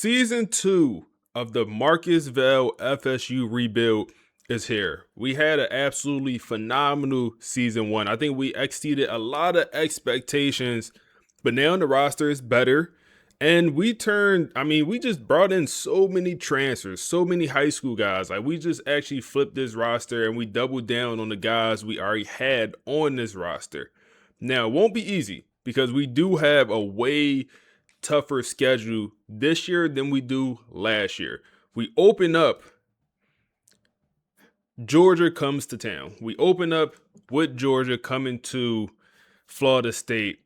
Season 2 of the Marcus Vail FSU rebuild is here. We had an absolutely phenomenal season 1. I think we exceeded a lot of expectations, but now the roster is better. And we just brought in so many transfers, so many high school guys. Like, we just actually flipped this roster and we doubled down on the guys we already had on this roster. Now, it won't be easy because we do have a way tougher schedule this year than we do last year. We open up, Georgia comes to town. We open up with Georgia coming to Florida State.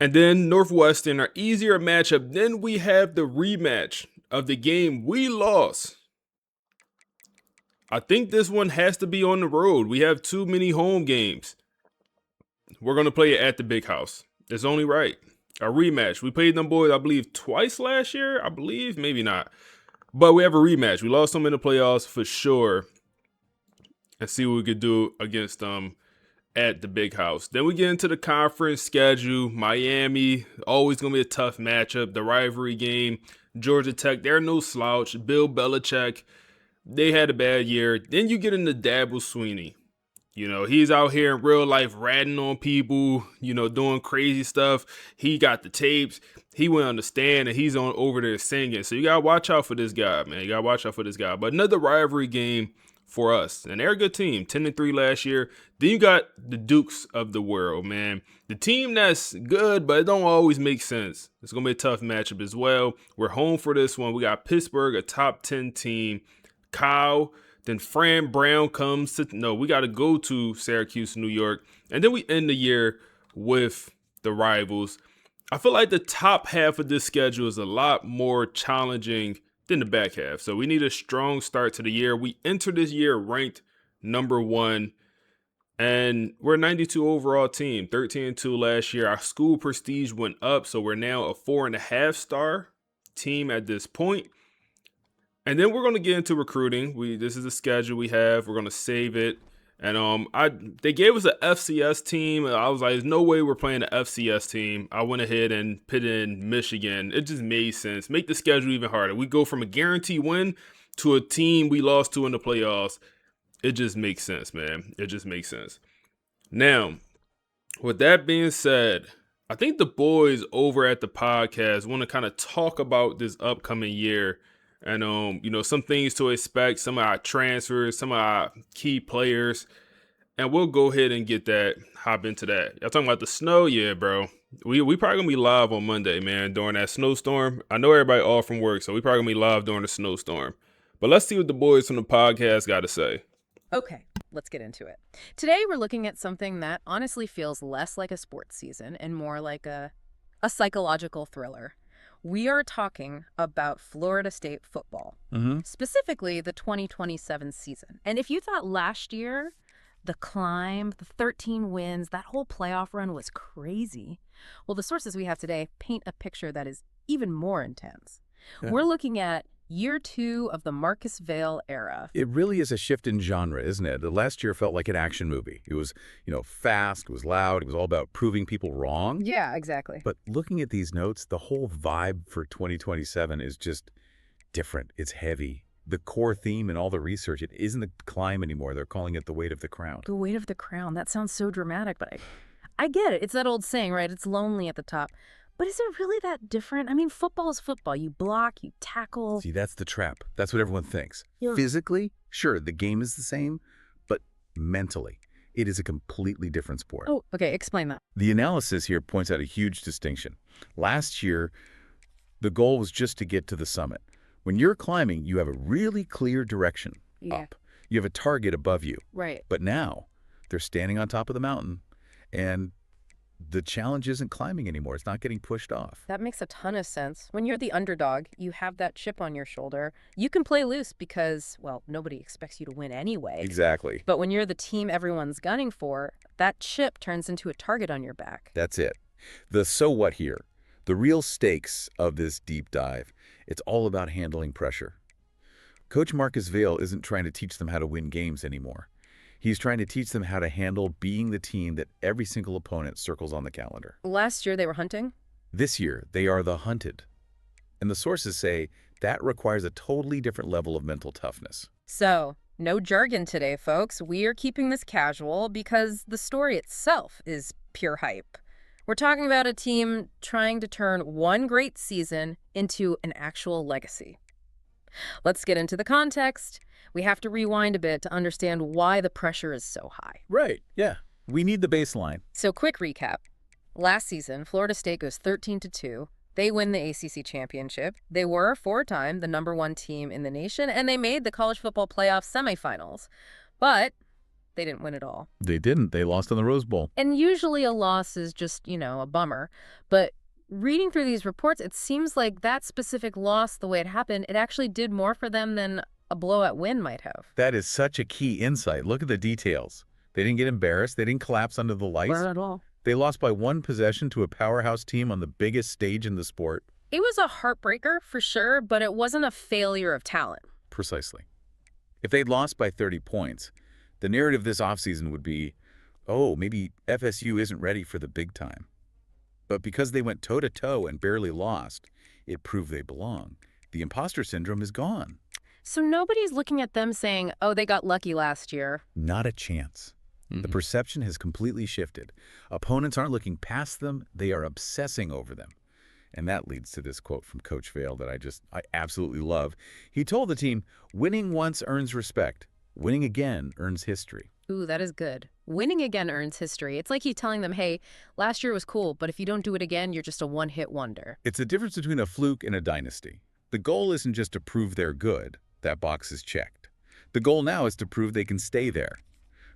And then Northwestern, our easier matchup. Then we have the rematch of the game we lost. I think this one has to be on the road. We have too many home games. We're going to play it at the big house. It's only right. A rematch. We played them boys, I believe, twice last year. I believe, maybe not. But we have a rematch. We lost them in the playoffs for sure. And see what we could do against them at the big house. Then we get into the conference schedule. Miami, always going to be a tough matchup. The rivalry game. Georgia Tech, they're no slouch. Bill Belichick, they had a bad year. Then you get into Dabo Swinney. You know, he's out here in real life ratting on people, doing crazy stuff. He got the tapes. He went on the stand and he's on over there singing. So you got to watch out for this guy, man. You got to watch out for this guy. But another rivalry game for us. And they're a good team, 10-3 last year. Then you got the Dukes of the world, man. The team that's good, but it don't always make sense. It's going to be a tough matchup as well. We're home for this one. We got Pittsburgh, a top 10 team. Kyle, then Fran Brown comes to, we got to go to Syracuse, New York. And then we end the year with the rivals. I feel like the top half of this schedule is a lot more challenging than the back half. So we need a strong start to the year. We enter this year ranked number 1. And we're a 92 overall team, 13-2 last year. Our school prestige went up, so we're now a 4.5 star team at this point. And then we're going to get into recruiting. This is the schedule we have. We're going to save it. And they gave us an FCS team. I was like, there's no way we're playing an FCS team. I went ahead and put in Michigan. It just made sense. Make the schedule even harder. We go from a guaranteed win to a team we lost to in the playoffs. It just makes sense, man. It just makes sense. Now, with that being said, I think the boys over at the podcast want to kind of talk about this upcoming year. And, some things to expect, some of our transfers, some of our key players. And we'll go ahead and hop into that. Y'all talking about the snow? Yeah, bro. We probably going to be live on Monday, man, during that snowstorm. I know everybody off from work, so we probably going to be live during the snowstorm. But let's see what the boys from the podcast got to say. Okay, let's get into it. Today, we're looking at something that honestly feels less like a sports season and more like a psychological thriller. We are talking about Florida State football, specifically the 2027 season. And if you thought last year, the climb, the 13 wins, that whole playoff run was crazy, well, the sources we have today paint a picture that is even more intense. Yeah. We're looking at year 2 of the Marcus Vail era. It really is a shift in genre, isn't it? The last year felt like an action movie. It was, fast, it was loud, it was all about proving people wrong. Yeah, exactly. But looking at these notes, the whole vibe for 2027 is just different. It's heavy. The core theme in all the research, it isn't the climb anymore. They're calling it the weight of the crown. The weight of the crown. That sounds so dramatic, but I get it. It's that old saying, right? It's lonely at the top. But is it really that different? I mean, football is football. You block, you tackle. See, that's the trap. That's what everyone thinks. Yeah. Physically, sure, the game is the same, but mentally, it is a completely different sport. Oh, okay. Explain that. The analysis here points out a huge distinction. Last year, the goal was just to get to the summit. When you're climbing, you have a really clear direction up. You have a target above you. Right. But now, they're standing on top of the mountain, and the challenge isn't climbing anymore. It's not getting pushed off. That makes a ton of sense. When you're the underdog, you have that chip on your shoulder. You can play loose because, well, nobody expects you to win anyway. Exactly. But when you're the team everyone's gunning for, that chip turns into a target on your back. That's it. The so what here, the real stakes of this deep dive, it's all about handling pressure. Coach Marcus Vail isn't trying to teach them how to win games anymore. He's trying to teach them how to handle being the team that every single opponent circles on the calendar. Last year they were hunting? This year, they are the hunted. And the sources say that requires a totally different level of mental toughness. So, no jargon today, folks. We are keeping this casual because the story itself is pure hype. We're talking about a team trying to turn one great season into an actual legacy. Let's get into the context. We have to rewind a bit to understand why the pressure is so high. Right, yeah. We need the baseline. So, quick recap. Last season, Florida State goes 13-2. They win the ACC championship. They were, for a time, the #1 team in the nation, and they made the college football playoff semifinals. But they didn't win it all. They didn't. They lost in the Rose Bowl. And usually a loss is just, a bummer. But reading through these reports, it seems like that specific loss, the way it happened, it actually did more for them than a blowout win might have. That is such a key insight. Look at the details. They didn't get embarrassed. They didn't collapse under the lights. Not at all. They lost by one possession to a powerhouse team on the biggest stage in the sport. It was a heartbreaker, for sure, but it wasn't a failure of talent. Precisely. If they'd lost by 30 points, the narrative this offseason would be, oh, maybe FSU isn't ready for the big time. But because they went toe-to-toe and barely lost, it proved they belong. The imposter syndrome is gone. So nobody's looking at them saying, oh, they got lucky last year. Not a chance. The perception has completely shifted. Opponents aren't looking past them, they are obsessing over them. And that leads to this quote from Coach Vail that I absolutely love. He told the team, winning once earns respect. Winning again earns history. Ooh, that is good. Winning again earns history. It's like he's telling them, hey, last year was cool, but if you don't do it again, you're just a one-hit wonder. It's the difference between a fluke and a dynasty. The goal isn't just to prove they're good. That box is checked. The goal now is to prove they can stay there.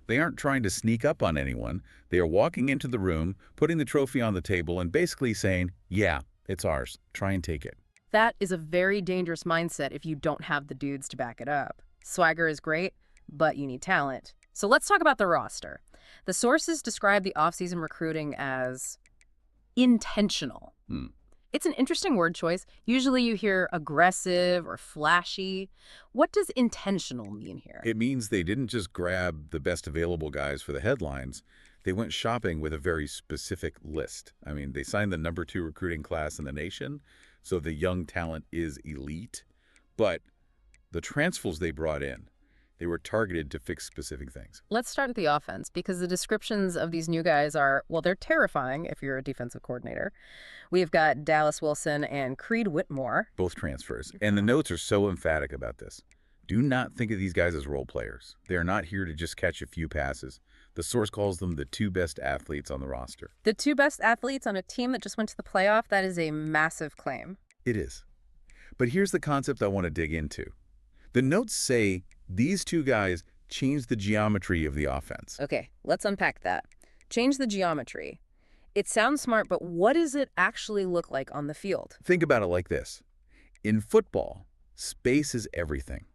They aren't trying to sneak up on anyone. They are walking into the room, putting the trophy on the table, and basically saying, yeah, it's ours. Try and take it. That is a very dangerous mindset if you don't have the dudes to back it up. Swagger is great, but you need talent. So let's talk about the roster. The sources describe the offseason recruiting as intentional. It's an interesting word choice. Usually you hear aggressive or flashy. What does intentional mean here? It means they didn't just grab the best available guys for the headlines. They went shopping with a very specific list. I mean, they signed the #2 recruiting class in the nation, so the young talent is elite. But the transfers they brought in, they were targeted to fix specific things. Let's start with the offense, because the descriptions of these new guys are, well, they're terrifying if you're a defensive coordinator. We've got Dallas Wilson and Creed Whitmore. Both transfers. And the notes are so emphatic about this. Do not think of these guys as role players. They are not here to just catch a few passes. The source calls them the 2 best athletes on the roster. The 2 best athletes on a team that just went to the playoff, that is a massive claim. It is. But here's the concept I want to dig into. The notes say these 2 guys changed the geometry of the offense. Okay, let's unpack that. Change the geometry. It sounds smart, but what does it actually look like on the field? Think about it like this. In football, space is everything.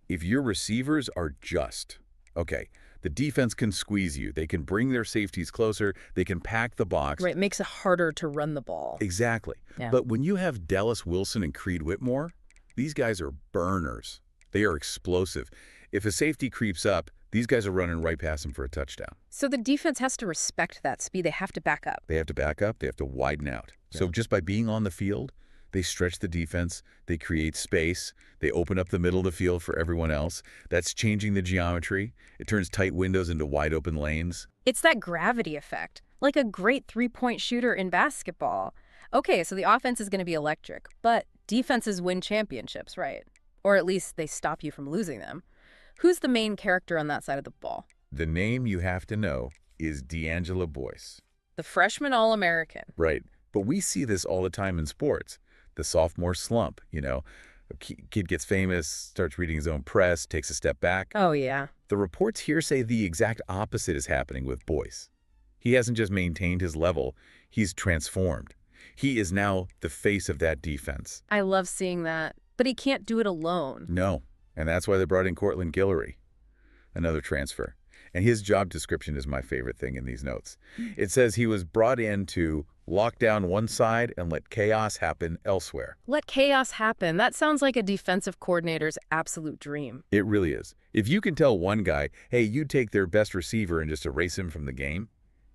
If your receivers are just, okay, the defense can squeeze you. They can bring their safeties closer. They can pack the box. Right, it makes it harder to run the ball. Exactly. Yeah. But when you have Dallas Wilson and Creed Whitmore, these guys are burners. They are explosive. If a safety creeps up, these guys are running right past him for a touchdown. So the defense has to respect that speed. They have to back up. They have to back up. They have to widen out. Yeah. So just by being on the field, they stretch the defense. They create space. They open up the middle of the field for everyone else. That's changing the geometry. It turns tight windows into wide open lanes. It's that gravity effect, like a great three-point shooter in basketball. Okay, so the offense is going to be electric, but defenses win championships, right? Or at least they stop you from losing them. Who's the main character on that side of the ball? The name you have to know is D'Angelo Boyce. The freshman All-American. Right. But we see this all the time in sports. The sophomore slump, A kid gets famous, starts reading his own press, takes a step back. Oh, yeah. The reports here say the exact opposite is happening with Boyce. He hasn't just maintained his level, he's transformed. He is now the face of that defense. I love seeing that. But he can't do it alone. No, and that's why they brought in Cortland Guillory, another transfer. And his job description is my favorite thing in these notes. It says he was brought in to lock down one side and let chaos happen elsewhere. Let chaos happen. That sounds like a defensive coordinator's absolute dream. It really is. If you can tell one guy, hey, you take their best receiver and just erase him from the game,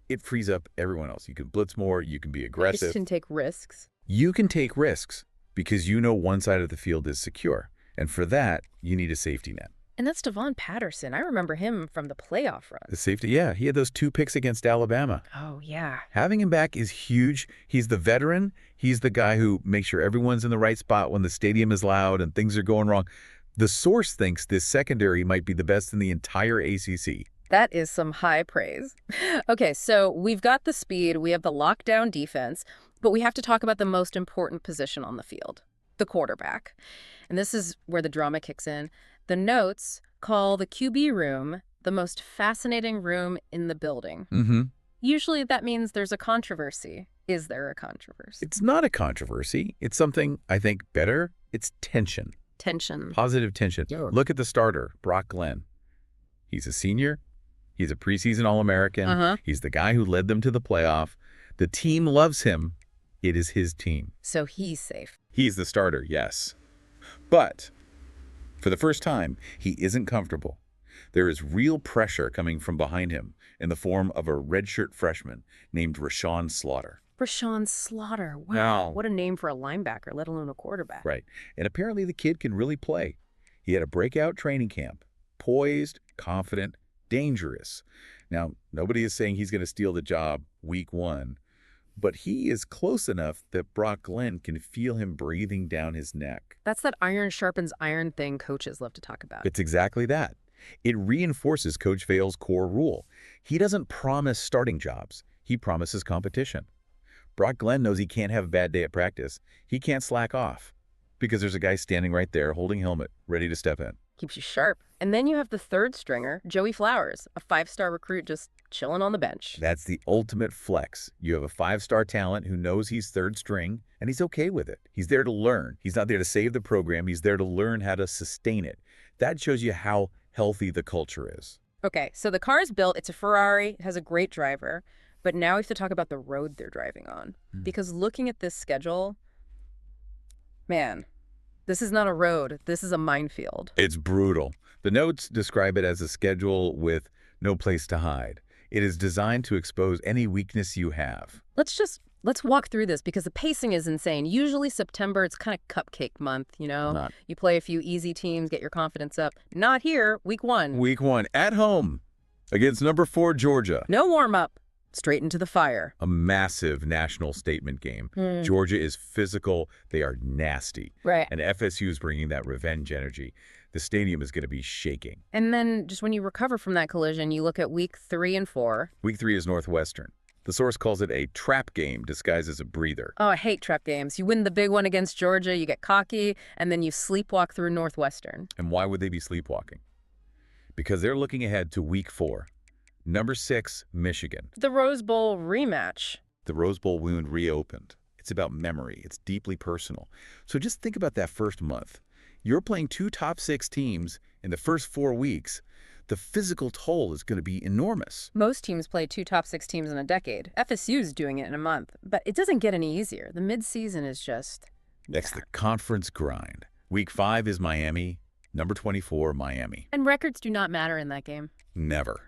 it frees up everyone else. You can blitz more, you can be aggressive. You can take risks. You can take risks. because you know one side of the field is secure. And for that, you need a safety net. And that's Devon Patterson. I remember him from the playoff The run. safety, yeah, he had those 2 picks against Alabama. Oh, yeah. Having him back is huge. He's the veteran. He's the guy who makes sure everyone's in the right spot when the stadium is loud and things are going wrong. The source thinks this secondary might be the best in the entire ACC. That is some high praise. Okay, so we've got the speed, we have the lockdown defense, but we have to talk about the most important position on the field, the quarterback. And this is where the drama kicks in. The notes call the QB room the most fascinating room in the building. Mm-hmm. Usually that means there's a controversy. Is there a controversy? It's not a controversy. It's something, I think, better. It's tension. Tension. Positive tension. Yeah. Look at the starter, Brock Glenn. He's a senior. He's a preseason All-American. He's the guy who led them to the playoff. The team loves him. It is his team. So he's safe. He's the starter, yes. But for the first time, he isn't comfortable. There is real pressure coming from behind him in the form of a redshirt freshman named Rashawn Slaughter. Rashawn Slaughter. Wow. Now- What a name for a linebacker, let alone a quarterback. Right. And apparently the kid can really play. He had a breakout training camp. Poised, confident, dangerous. Now, nobody is saying he's going to steal the job week 1, but he is close enough that Brock Glenn can feel him breathing down his neck. That's that iron sharpens iron thing coaches love to talk about. It's exactly that. It reinforces Coach Vail's core rule. He doesn't promise starting jobs. He promises competition. Brock Glenn knows he can't have a bad day at practice. He can't slack off because there's a guy standing right there holding helmet, ready to step in. Keeps you sharp. And then you have the third stringer, Joey Flowers, a 5-star recruit just chilling on the bench. That's the ultimate flex. You have a 5-star talent who knows he's third string, and he's okay with it. He's there to learn. He's not there to save the program. He's there to learn how to sustain it. That shows you how healthy the culture is. Okay, so the car is built. It's a Ferrari. It has a great driver. But now we have to talk about the road they're driving on. Because looking at this schedule, man, this is not a road. This is a minefield. It's brutal. The notes describe it as a schedule with no place to hide. It is designed to expose any weakness you have. Let's walk through this because the pacing is insane. Usually September, it's kind of cupcake month, you know? Not. You play a few easy teams, get your confidence up. Not here, week 1. Week 1, at home, against number 4 Georgia. No warm-up, straight into the fire. A massive national statement game. Georgia is physical. They are nasty. Right. And FSU is bringing that revenge energy. The stadium is going to be shaking. And then just when you recover from that collision, you look at week 3 and 4. Week 3 is Northwestern. The source calls it a trap game disguised as a breather. Oh, I hate trap games. You win the big one against Georgia, you get cocky, and then you sleepwalk through Northwestern. And why would they be sleepwalking? Because they're looking ahead to week 4. Number 6, Michigan. The Rose Bowl rematch. The Rose Bowl wound reopened. It's about memory. It's deeply personal. So just think about that first month. You're playing 2 top 6 teams in the first 4 weeks. The physical toll is going to be enormous. Most teams play 2 top 6 teams in a decade. FSU's doing it in a month. But it doesn't get any easier. The midseason is just... That's the conference grind. Week 5 is Miami. Number 24, Miami. And records do not matter in that game. Never.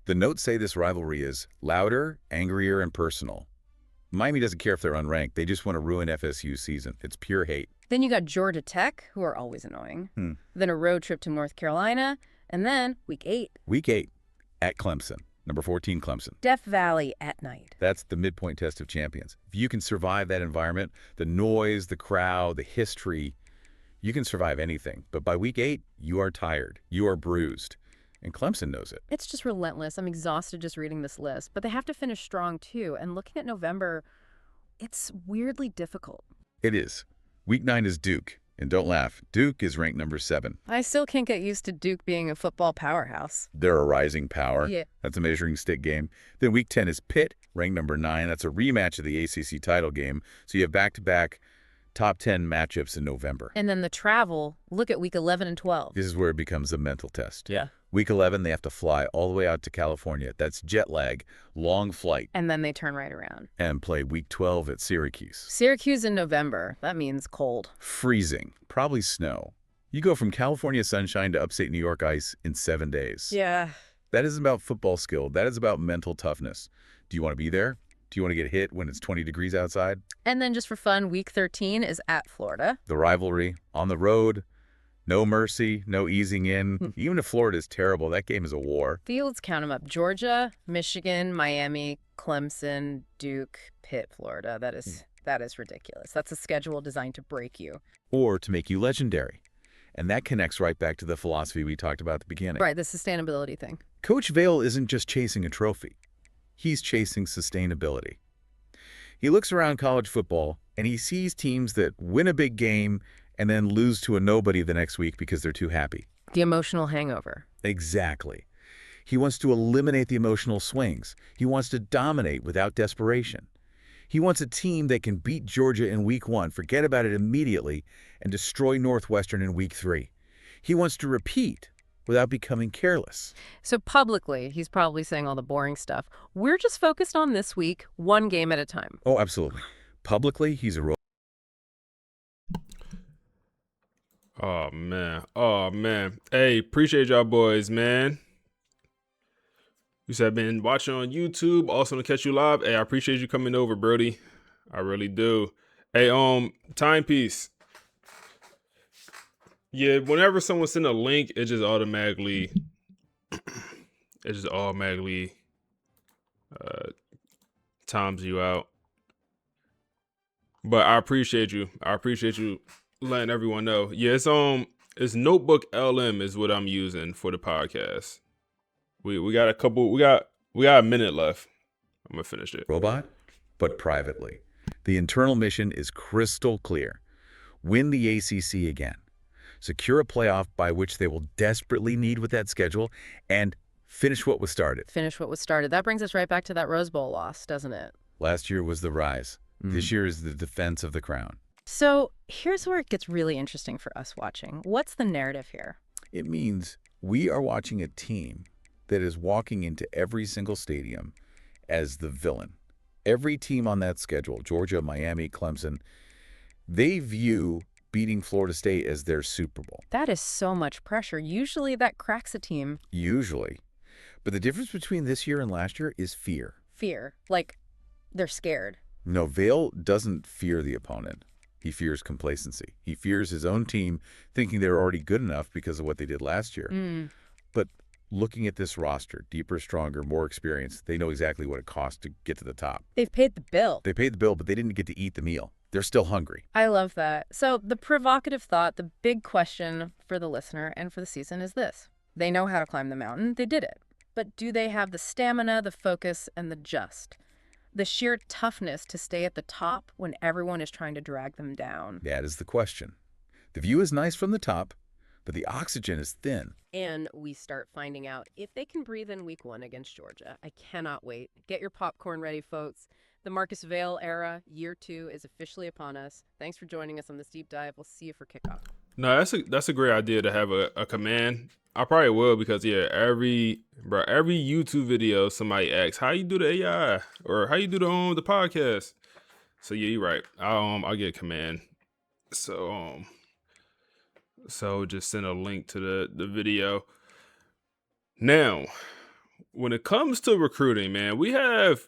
The notes say this rivalry is louder, angrier, and personal. Miami doesn't care if they're unranked. They just want to ruin FSU's season. It's pure hate. Then you got Georgia Tech, who are always annoying. Then a road trip to North Carolina. And then week 8. Week 8 at Clemson. Number 14, Clemson. Death Valley at night. That's the midpoint test of champions. If you can survive that environment, the noise, the crowd, the history, you can survive anything. But by week 8, you are tired. You are bruised. And Clemson knows it. It's just relentless. I'm exhausted just reading this list. But they have to finish strong, too. And looking at November, it's weirdly difficult. It is. Week 9 is Duke. And don't laugh, Duke is ranked number 7. I still can't get used to Duke being a football powerhouse. They're a rising power. Yeah. That's a measuring stick game. Then week 10 is Pitt, ranked number 9. That's a rematch of the ACC title game. So you have back-to-back top 10 matchups in November. And then the travel, look at week 11 and 12. This is where it becomes a mental test. Yeah. Week 11, they have to fly all the way out to California. That's jet lag, long flight, And then they turn right around. and play week 12 at Syracuse. Syracuse in November. That means cold. Freezing, probably snow. You go from California sunshine to upstate New York ice in 7 days. Yeah. That isn't about football skill. That is about mental toughness. Do you want to be there? Do you want to get hit when it's 20 degrees outside? And then just for fun, week 13 is at Florida. The rivalry, on the road, no mercy, no easing in. Even if Florida is terrible, that game is a war. Fields, count them up. Georgia, Michigan, Miami, Clemson, Duke, Pitt, Florida. That is ridiculous. That's a schedule designed to break you. Or to make you legendary. And that connects right back to the philosophy we talked about at the beginning. Right, the sustainability thing. Coach Vail isn't just chasing a trophy. He's chasing sustainability. He looks around college football and he sees teams that win a big game and then lose to a nobody the next week because they're too happy. The emotional hangover. Exactly. He wants to eliminate the emotional swings. He wants to dominate without desperation. He wants a team that can beat Georgia in week 1, forget about it immediately, and destroy Northwestern in week 3. He wants to repeat without becoming careless. So publicly, he's probably saying all the boring stuff. We're just focused on this week, one game at a time. Oh, absolutely. Publicly, he's a Oh, man. Oh, man. Hey, appreciate y'all boys, man. You said I've been watching on YouTube, also to catch you live. Hey, I appreciate you coming over, Brody. I really do. Hey, timepiece. Yeah, whenever someone sends a link, it just automatically times you out. But I appreciate you. I appreciate you letting everyone know. Yeah, it's Notebook LM is what I'm using for the podcast. We got a minute left. I'm gonna finish it. robot, but privately. The internal mission is crystal clear. Win the ACC again. Secure a playoff by which they will desperately need with that schedule, and finish what was started. Finish what was started. That brings us right back to that Rose Bowl loss, doesn't it? Last year was the rise. This year is the defense of the crown. So here's where it gets really interesting for us watching. What's the narrative here? It means we are watching a team that is walking into every single stadium as the villain. Every team on that schedule, Georgia, Miami, Clemson, they view beating Florida State as their Super Bowl. That is so much pressure. Usually that cracks a team. Usually. But the difference between this year and last year is fear. Fear. Like, they're scared. No, Vail doesn't fear the opponent. He fears complacency. He fears his own team thinking they're already good enough because of what they did last year. But looking at this roster, deeper, stronger, more experienced, they know exactly what it costs to get to the top. They've paid the bill. They paid the bill, but they didn't get to eat the meal. They're still hungry. I love that. So the provocative thought, the big question for the listener and for the season is this. They know how to climb the mountain. They did it. But do they have the stamina, the focus, and the sheer toughness to stay at the top when everyone is trying to drag them down? That is the question. The view is nice from the top, but the oxygen is thin. And we start finding out if they can breathe in week 1 against Georgia. I cannot wait. Get your popcorn ready, folks. The Marcus Vail era, year 2, is officially upon us. Thanks for joining us on this deep dive. We'll see you for kickoff. No, that's a great idea to have a command. I probably will because every YouTube video somebody asks how you do the AI or how you do the podcast. So yeah, you're right. I'll get a command. So just send a link to the video. Now, when it comes to recruiting, man, we have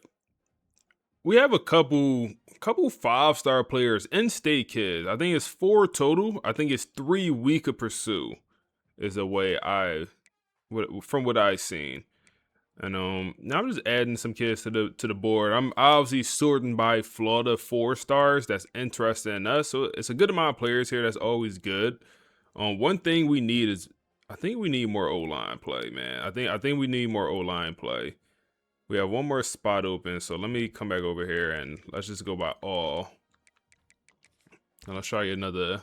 a couple 5-star players, in-state kids. I think it's 4 total. I think it's 3 we could pursue. Is the way from what I've seen, and now I'm just adding some kids to the board. I'm obviously sorting by Florida 4 stars. That's interested in us. So it's a good amount of players here. That's always good. One thing we need is I think we need more O-line play, man. I think we need more O-line play. We have one more spot open, so let me come back over here and let's just go by all. And let's try another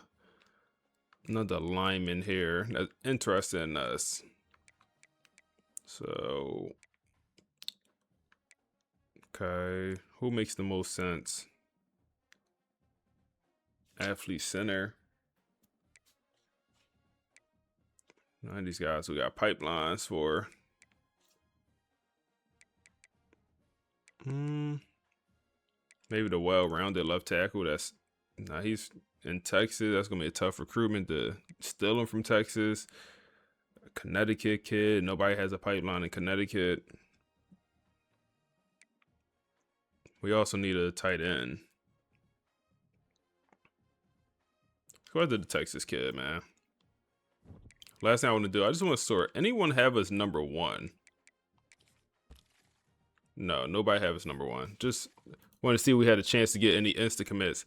lineman here that's interested in us. So, okay, who makes the most sense? Athlete center. None of these guys we got pipelines for. Maybe the well-rounded left tackle. He's in Texas. That's gonna be a tough recruitment to steal him from Texas. A Connecticut kid. Nobody has a pipeline in Connecticut. We also need a tight end. Go ahead to the Texas kid, man. Last thing I want to do, I just want to sort. Anyone have us number 1? No, nobody have us number 1. Just want to see if we had a chance to get any insta commits.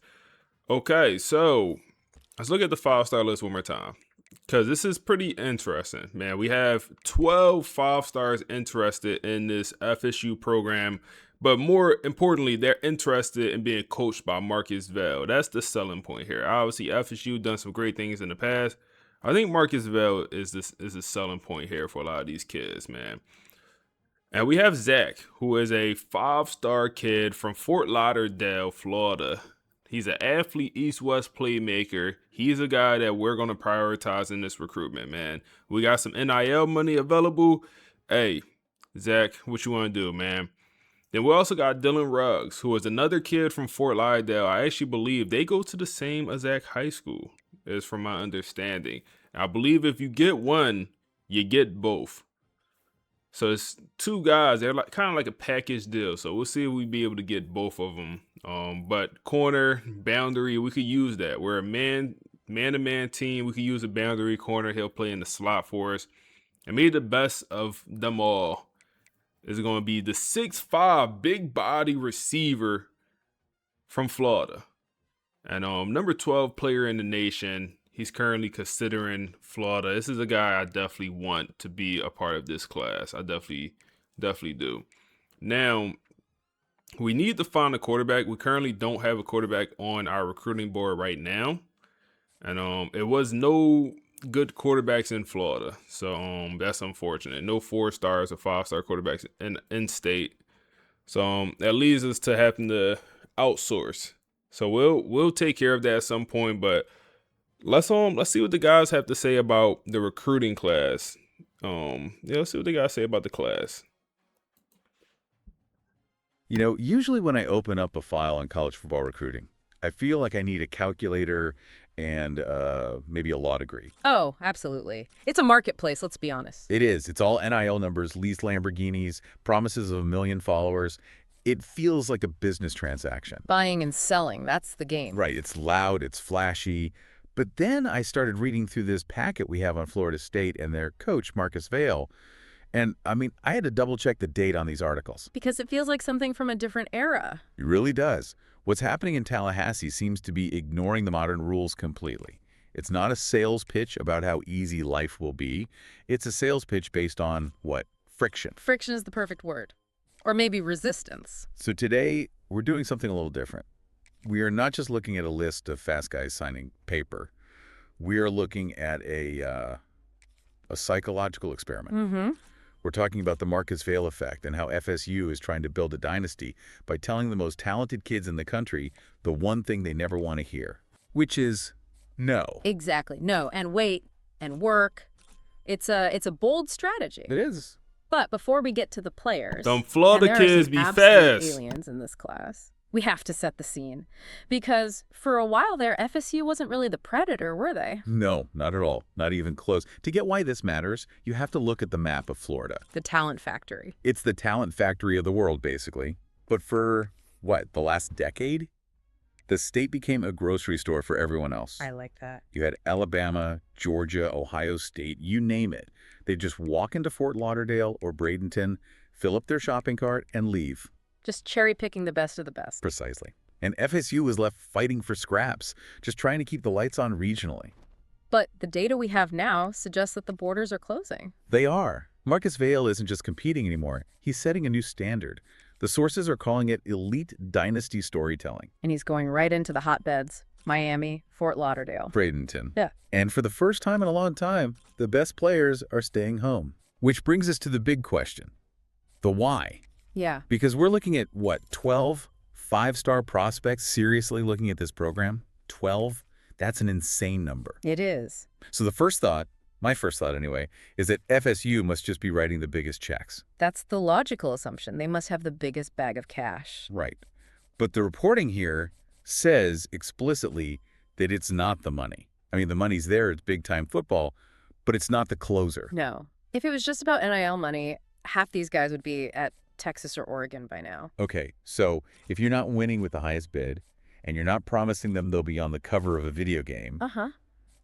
Okay, so let's look at the 5-star list one more time, because this is pretty interesting, man. We have 12 5-stars interested in this FSU program, but more importantly, they're interested in being coached by Marcus Vail. That's the selling point here. Obviously, FSU done some great things in the past. I think Marcus Vail is a selling point here for a lot of these kids, man. And we have Zach, who is a 5-star kid from Fort Lauderdale, Florida. He's an athlete, East-West playmaker. He's a guy that we're going to prioritize in this recruitment, man. We got some NIL money available. Hey, Zach, what you want to do, man? Then we also got Dylan Ruggs, who is another kid from Fort Lauderdale. I actually believe they go to the same exact high school, is from my understanding. I believe if you get one, you get both. So it's 2 guys. They're like kind of like a package deal. So we'll see if we be able to get both of them. But corner, boundary, we could use that. We're a man-to-man team. We could use a boundary corner. He'll play in the slot for us. And maybe the best of them all is going to be the 6'5" big body receiver from Florida. And number 12 player in the nation. He's currently considering Florida. This is a guy I definitely want to be a part of this class. I definitely do. Now, we need to find a quarterback. We currently don't have a quarterback on our recruiting board right now. And it was no good quarterbacks in Florida. So that's unfortunate. No 4-stars or 5-star quarterbacks in state. So that leads us to having to outsource. So we'll take care of that at some point, but let's see what the guys have to say about the recruiting class. Let's see what the guys say about the class. You know, usually when I open up a file on college football recruiting, I feel like I need a calculator and maybe a law degree. Oh, absolutely. It's a marketplace, let's be honest. It is. It's all NIL numbers, leased Lamborghinis, promises of 1 million followers. It feels like a business transaction. Buying and selling, that's the game. Right. It's loud. It's flashy. But then I started reading through this packet we have on Florida State and their coach, Marcus Vail. And, I mean, I had to double-check the date on these articles. Because it feels like something from a different era. It really does. What's happening in Tallahassee seems to be ignoring the modern rules completely. It's not a sales pitch about how easy life will be. It's a sales pitch based on, what? Friction. Friction is the perfect word. Or maybe resistance. So today, we're doing something a little different. We are not just looking at a list of fast guys signing paper. We are looking at a psychological experiment. Mm-hmm. We're talking about the Marcus Vail effect and how FSU is trying to build a dynasty by telling the most talented kids in the country the one thing they never want to hear, which is no. Exactly. No. And wait. And work. It's a bold strategy. It is. But before we get to the players, Them Florida and there are kids some be absolute fast. aliens in this class. We have to set the scene. Because for a while there, FSU wasn't really the predator, were they? No, not at all. Not even close. To get why this matters, you have to look at the map of Florida. The talent factory. It's the talent factory of the world, basically. But for, what, the last decade? The state became a grocery store for everyone else. I like that. You had Alabama, Georgia, Ohio State, you name it. They'd just walk into Fort Lauderdale or Bradenton, fill up their shopping cart, and leave. Just cherry picking the best of the best. Precisely. And FSU was left fighting for scraps, just trying to keep the lights on regionally. But the data we have now suggests that the borders are closing. They are. Marcus Vail isn't just competing anymore. He's setting a new standard. The sources are calling it elite dynasty storytelling. And he's going right into the hotbeds. Miami, Fort Lauderdale. Bradenton. Yeah. And for the first time in a long time, the best players are staying home. Which brings us to the big question. The why. Yeah. Because we're looking at, what, 12 5-star prospects seriously looking at this program? 12? That's an insane number. It is. So the first thought, my first thought anyway, is that FSU must just be writing the biggest checks. That's the logical assumption. They must have the biggest bag of cash. Right. But the reporting here says explicitly that it's not the money. I mean, the money's there, it's big-time football, but it's not the closer. No. If it was just about NIL money, half these guys would be at Texas or Oregon by now. Okay, so if you're not winning with the highest bid, and you're not promising them they'll be on the cover of a video game, Uh-huh.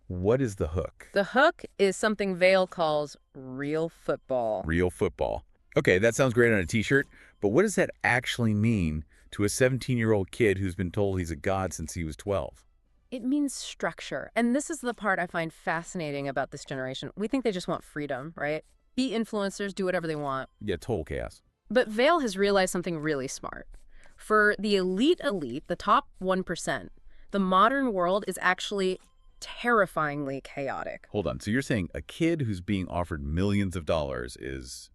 what is the hook? The hook is something Vail calls real football. Real football. Okay, that sounds great on a t-shirt, but what does that actually mean to a 17-year-old kid who's been told he's a god since he was 12? It means structure. And this is the part I find fascinating about this generation. We think they just want freedom, right? Be influencers, do whatever they want. Yeah, total chaos. But Vail has realized something really smart. For the elite, the top 1%, the modern world is actually terrifyingly chaotic. Hold on, so you're saying a kid who's being offered millions of dollars is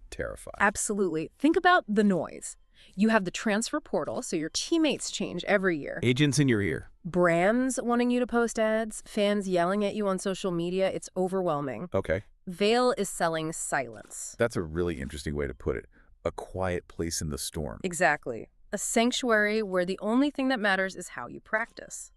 terrified? Absolutely. Think about the noise. You have the transfer portal, so your teammates change every year. Agents in your ear. Brands wanting you to post ads, fans yelling at you on social media. It's overwhelming. Okay. Vail is selling silence. That's a really interesting way to put it. A quiet place in the storm. Exactly. A sanctuary where the only thing that matters is how you practice.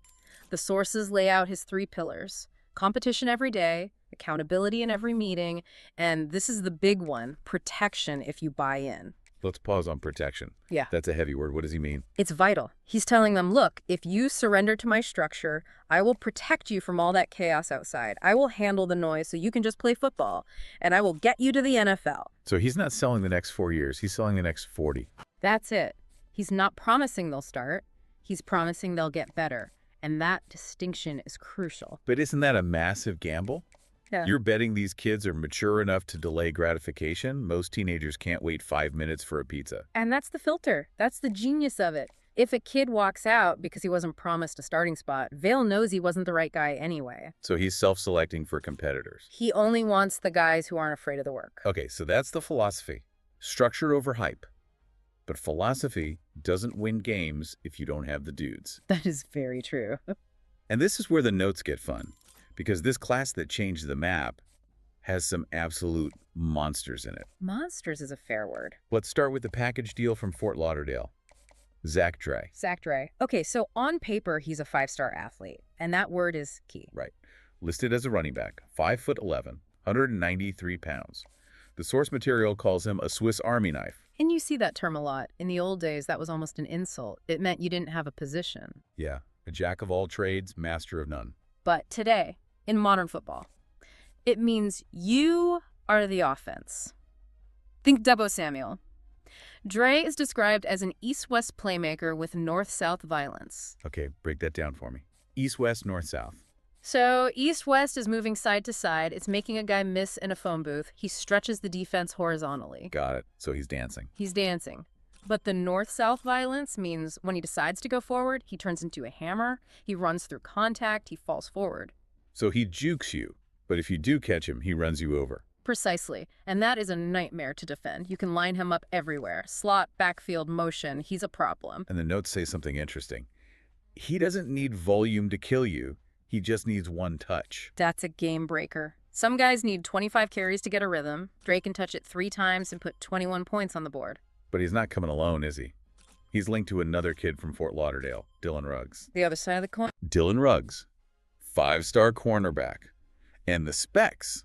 The sources lay out his 3 pillars: competition every day, accountability in every meeting, and this is the big one, protection if you buy in. Let's pause on protection. Yeah. That's a heavy word. What does he mean? It's vital. He's telling them, look, if you surrender to my structure, I will protect you from all that chaos outside. I will handle the noise so you can just play football, and I will get you to the NFL. So he's not selling the next 4 years. He's selling the next 40. That's it. He's not promising they'll start. He's promising they'll get better. And that distinction is crucial. But isn't that a massive gamble? Yeah. You're betting these kids are mature enough to delay gratification? Most teenagers can't wait 5 minutes for a pizza. And that's the filter. That's the genius of it. If a kid walks out because he wasn't promised a starting spot, Vail knows he wasn't the right guy anyway. So he's self-selecting for competitors. He only wants the guys who aren't afraid of the work. Okay, so that's the philosophy. Structure over hype. But philosophy doesn't win games if you don't have the dudes. That is very true. And this is where the notes get fun, because this class that changed the map has some absolute monsters in it. Monsters is a fair word. Let's start with the package deal from Fort Lauderdale. Zach Dre. Zach Dre. Okay, so on paper, he's a 5-star athlete, and that word is key. Right. Listed as a running back, 5'11", 193 pounds. The source material calls him a Swiss Army knife. And you see that term a lot. In the old days, that was almost an insult. It meant you didn't have a position. Yeah, a jack of all trades, master of none. But today, in modern football, it means you are the offense. Think Debo Samuel. Dre is described as an east-west playmaker with north-south violence. Okay, break that down for me. East-west, north-south. So east-west is moving side to side. It's making a guy miss in a phone booth. He stretches the defense horizontally. Got it. So he's dancing. He's dancing. But the north-south violence means when he decides to go forward, he turns into a hammer, he runs through contact, he falls forward. So he jukes you, but if you do catch him, he runs you over. Precisely. And that is a nightmare to defend. You can line him up everywhere. Slot, backfield, motion. He's a problem. And the notes say something interesting. He doesn't need volume to kill you. He just needs one touch. That's a game breaker. Some guys need 25 carries to get a rhythm. Dre can touch it 3 times and put 21 points on the board. But he's not coming alone, is he? He's linked to another kid from Fort Lauderdale, Dylan Ruggs. The other side of the coin? Dylan Ruggs, 5-star cornerback. And the specs,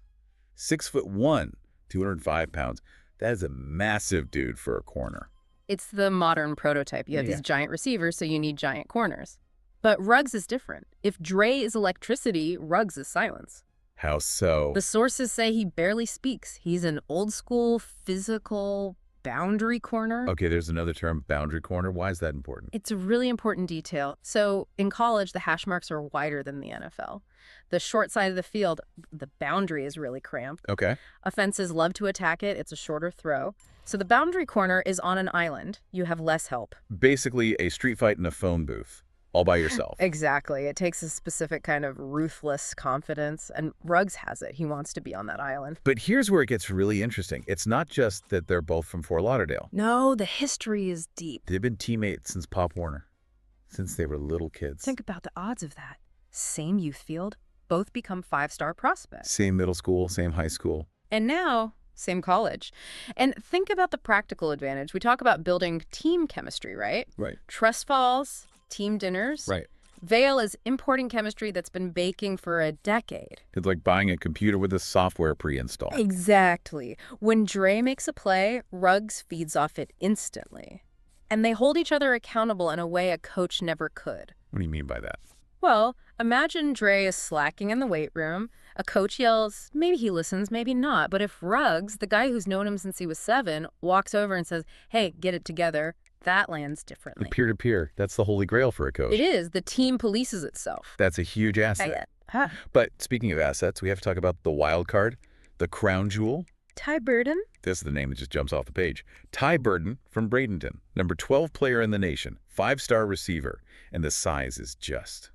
6'1", 205 pounds. That is a massive dude for a corner. It's the modern prototype. You have these giant receivers, so you need giant corners. But Ruggs is different. If Dre is electricity, Ruggs is silence. How so? The sources say he barely speaks. He's an old-school, physical boundary corner. Okay, there's another term, boundary corner. Why is that important? It's a really important detail. So in college, the hash marks are wider than the NFL. The short side of the field, the boundary is really cramped. Okay. Offenses love to attack it. It's a shorter throw. So the boundary corner is on an island. You have less help. Basically a street fight in a phone booth, all by yourself. Exactly. It takes a specific kind of ruthless confidence, and Ruggs has it. He wants to be on that island. But here's where it gets really interesting. It's not just that they're both from Fort Lauderdale. No, the history is deep. They've been teammates since Pop Warner, since they were little kids. Think about the odds of that. Same youth field, both become 5-star prospects. Same middle school, same high school. And now, same college. And think about the practical advantage. We talk about building team chemistry, right? Right. Trust falls, team dinners. Right. Vail is importing chemistry that's been baking for a decade. It's like buying a computer with a software pre-installed. Exactly. When Dre makes a play, Ruggs feeds off it instantly. And they hold each other accountable in a way a coach never could. What do you mean by that? Well, imagine Dre is slacking in the weight room. A coach yells, maybe he listens, maybe not. But if Ruggs, the guy who's known him since he was 7, walks over and says, hey, get it together, that lands differently. Peer-to-peer, that's the holy grail for a coach. It is. The team polices itself. That's a huge asset. But speaking of assets, we have to talk about the wild card, the crown jewel. Ty Burden? This is the name that just jumps off the page. Ty Burden from Bradenton, number 12 player in the nation, 5-star receiver, and the size is just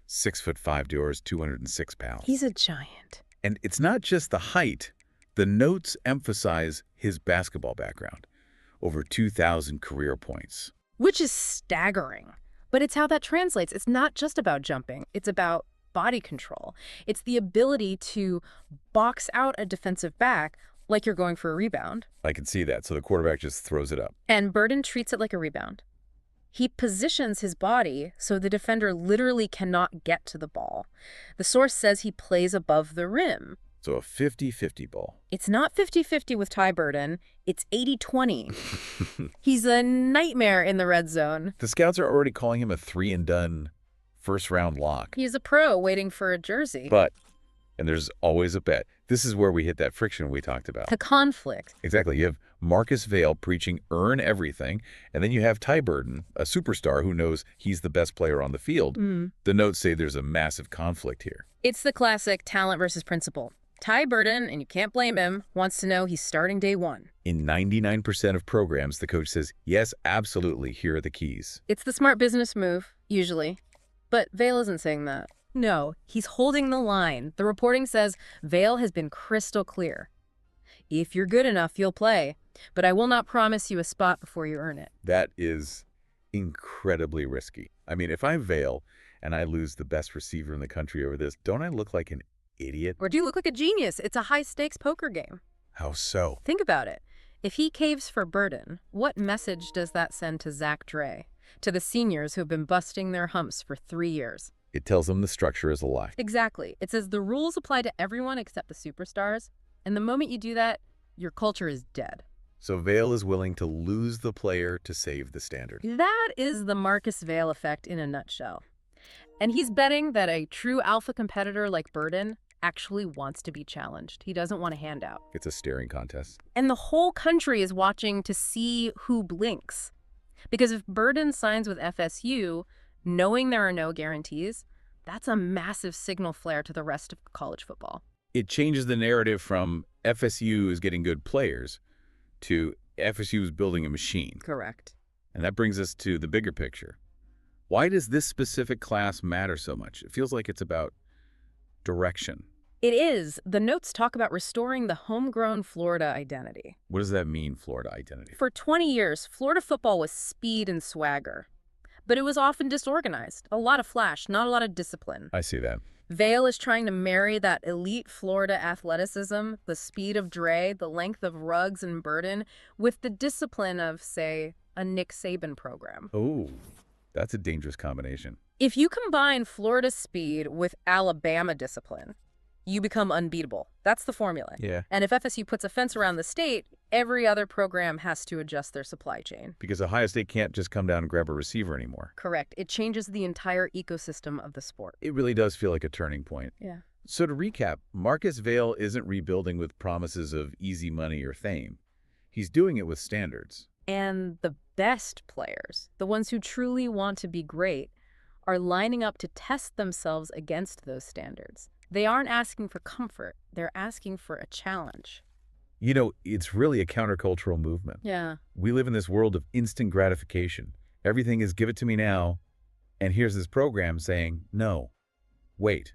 6'5" doors, 206 pounds. He's a giant. And it's not just the height. The notes emphasize his basketball background. Over 2,000 career points. Which is staggering. But it's how that translates. It's not just about jumping. It's about body control. It's the ability to box out a defensive back like you're going for a rebound. I can see that, so the quarterback just throws it up. And Burden treats it like a rebound. He positions his body so the defender literally cannot get to the ball. The source says he plays above the rim. So a 50-50 ball. It's not 50-50 with Ty Burden. It's 80-20. He's a nightmare in the red zone. The scouts are already calling him a 3-and-done first-round lock. He's a pro waiting for a jersey. But, and there's always a bet, this is where we hit that friction we talked about. The conflict. Exactly. You have Marcus Vail preaching earn everything, and then you have Ty Burden, a superstar who knows he's the best player on the field. The notes say there's a massive conflict here. It's the classic talent versus principle. Ty Burden, and you can't blame him, wants to know he's starting day 1. In 99% of programs, the coach says, yes, absolutely, here are the keys. It's the smart business move, usually. But Vail isn't saying that. No, he's holding the line. The reporting says Vail has been crystal clear. If you're good enough, you'll play, but I will not promise you a spot before you earn it. That is incredibly risky. I mean, if I'm Vail and I lose the best receiver in the country over this, don't I look like an idiot? Or do you look like a genius? It's a high-stakes poker game. How so? Think about it. If he caves for Burden, what message does that send to Zach Dre, to the seniors who've been busting their humps for 3 years? It tells them the structure is a lie. Exactly. It says the rules apply to everyone except the superstars, and the moment you do that, your culture is dead. So Vail is willing to lose the player to save the standard. That is the Marcus Vail effect in a nutshell. And he's betting that a true alpha competitor like Burden actually wants to be challenged. He doesn't want a handout. It's a staring contest. And the whole country is watching to see who blinks. Because if Burden signs with FSU, knowing there are no guarantees, that's a massive signal flare to the rest of college football. It changes the narrative from FSU is getting good players to FSU is building a machine. Correct. And that brings us to the bigger picture. Why does this specific class matter so much? It feels like it's about direction. It is. The notes talk about restoring the homegrown Florida identity. What does that mean, Florida identity? For 20 years, Florida football was speed and swagger. But it was often disorganized. A lot of flash, not a lot of discipline. I see that. Vail is trying to marry that elite Florida athleticism, the speed of Dre, the length of Ruggs and Burden, with the discipline of, say, a Nick Saban program. Oh, that's a dangerous combination. If you combine Florida speed with Alabama discipline, you become unbeatable. That's the formula. Yeah. And if FSU puts a fence around the state, every other program has to adjust their supply chain. Because Ohio State can't just come down and grab a receiver anymore. Correct. It changes the entire ecosystem of the sport. It really does feel like a turning point. Yeah. So to recap, Marcus Vail isn't rebuilding with promises of easy money or fame. He's doing it with standards. And the best players, the ones who truly want to be great, are lining up to test themselves against those standards. They aren't asking for comfort. They're asking for a challenge. You know, it's really a countercultural movement. Yeah. We live in this world of instant gratification. Everything is give it to me now. And here's this program saying, no, wait,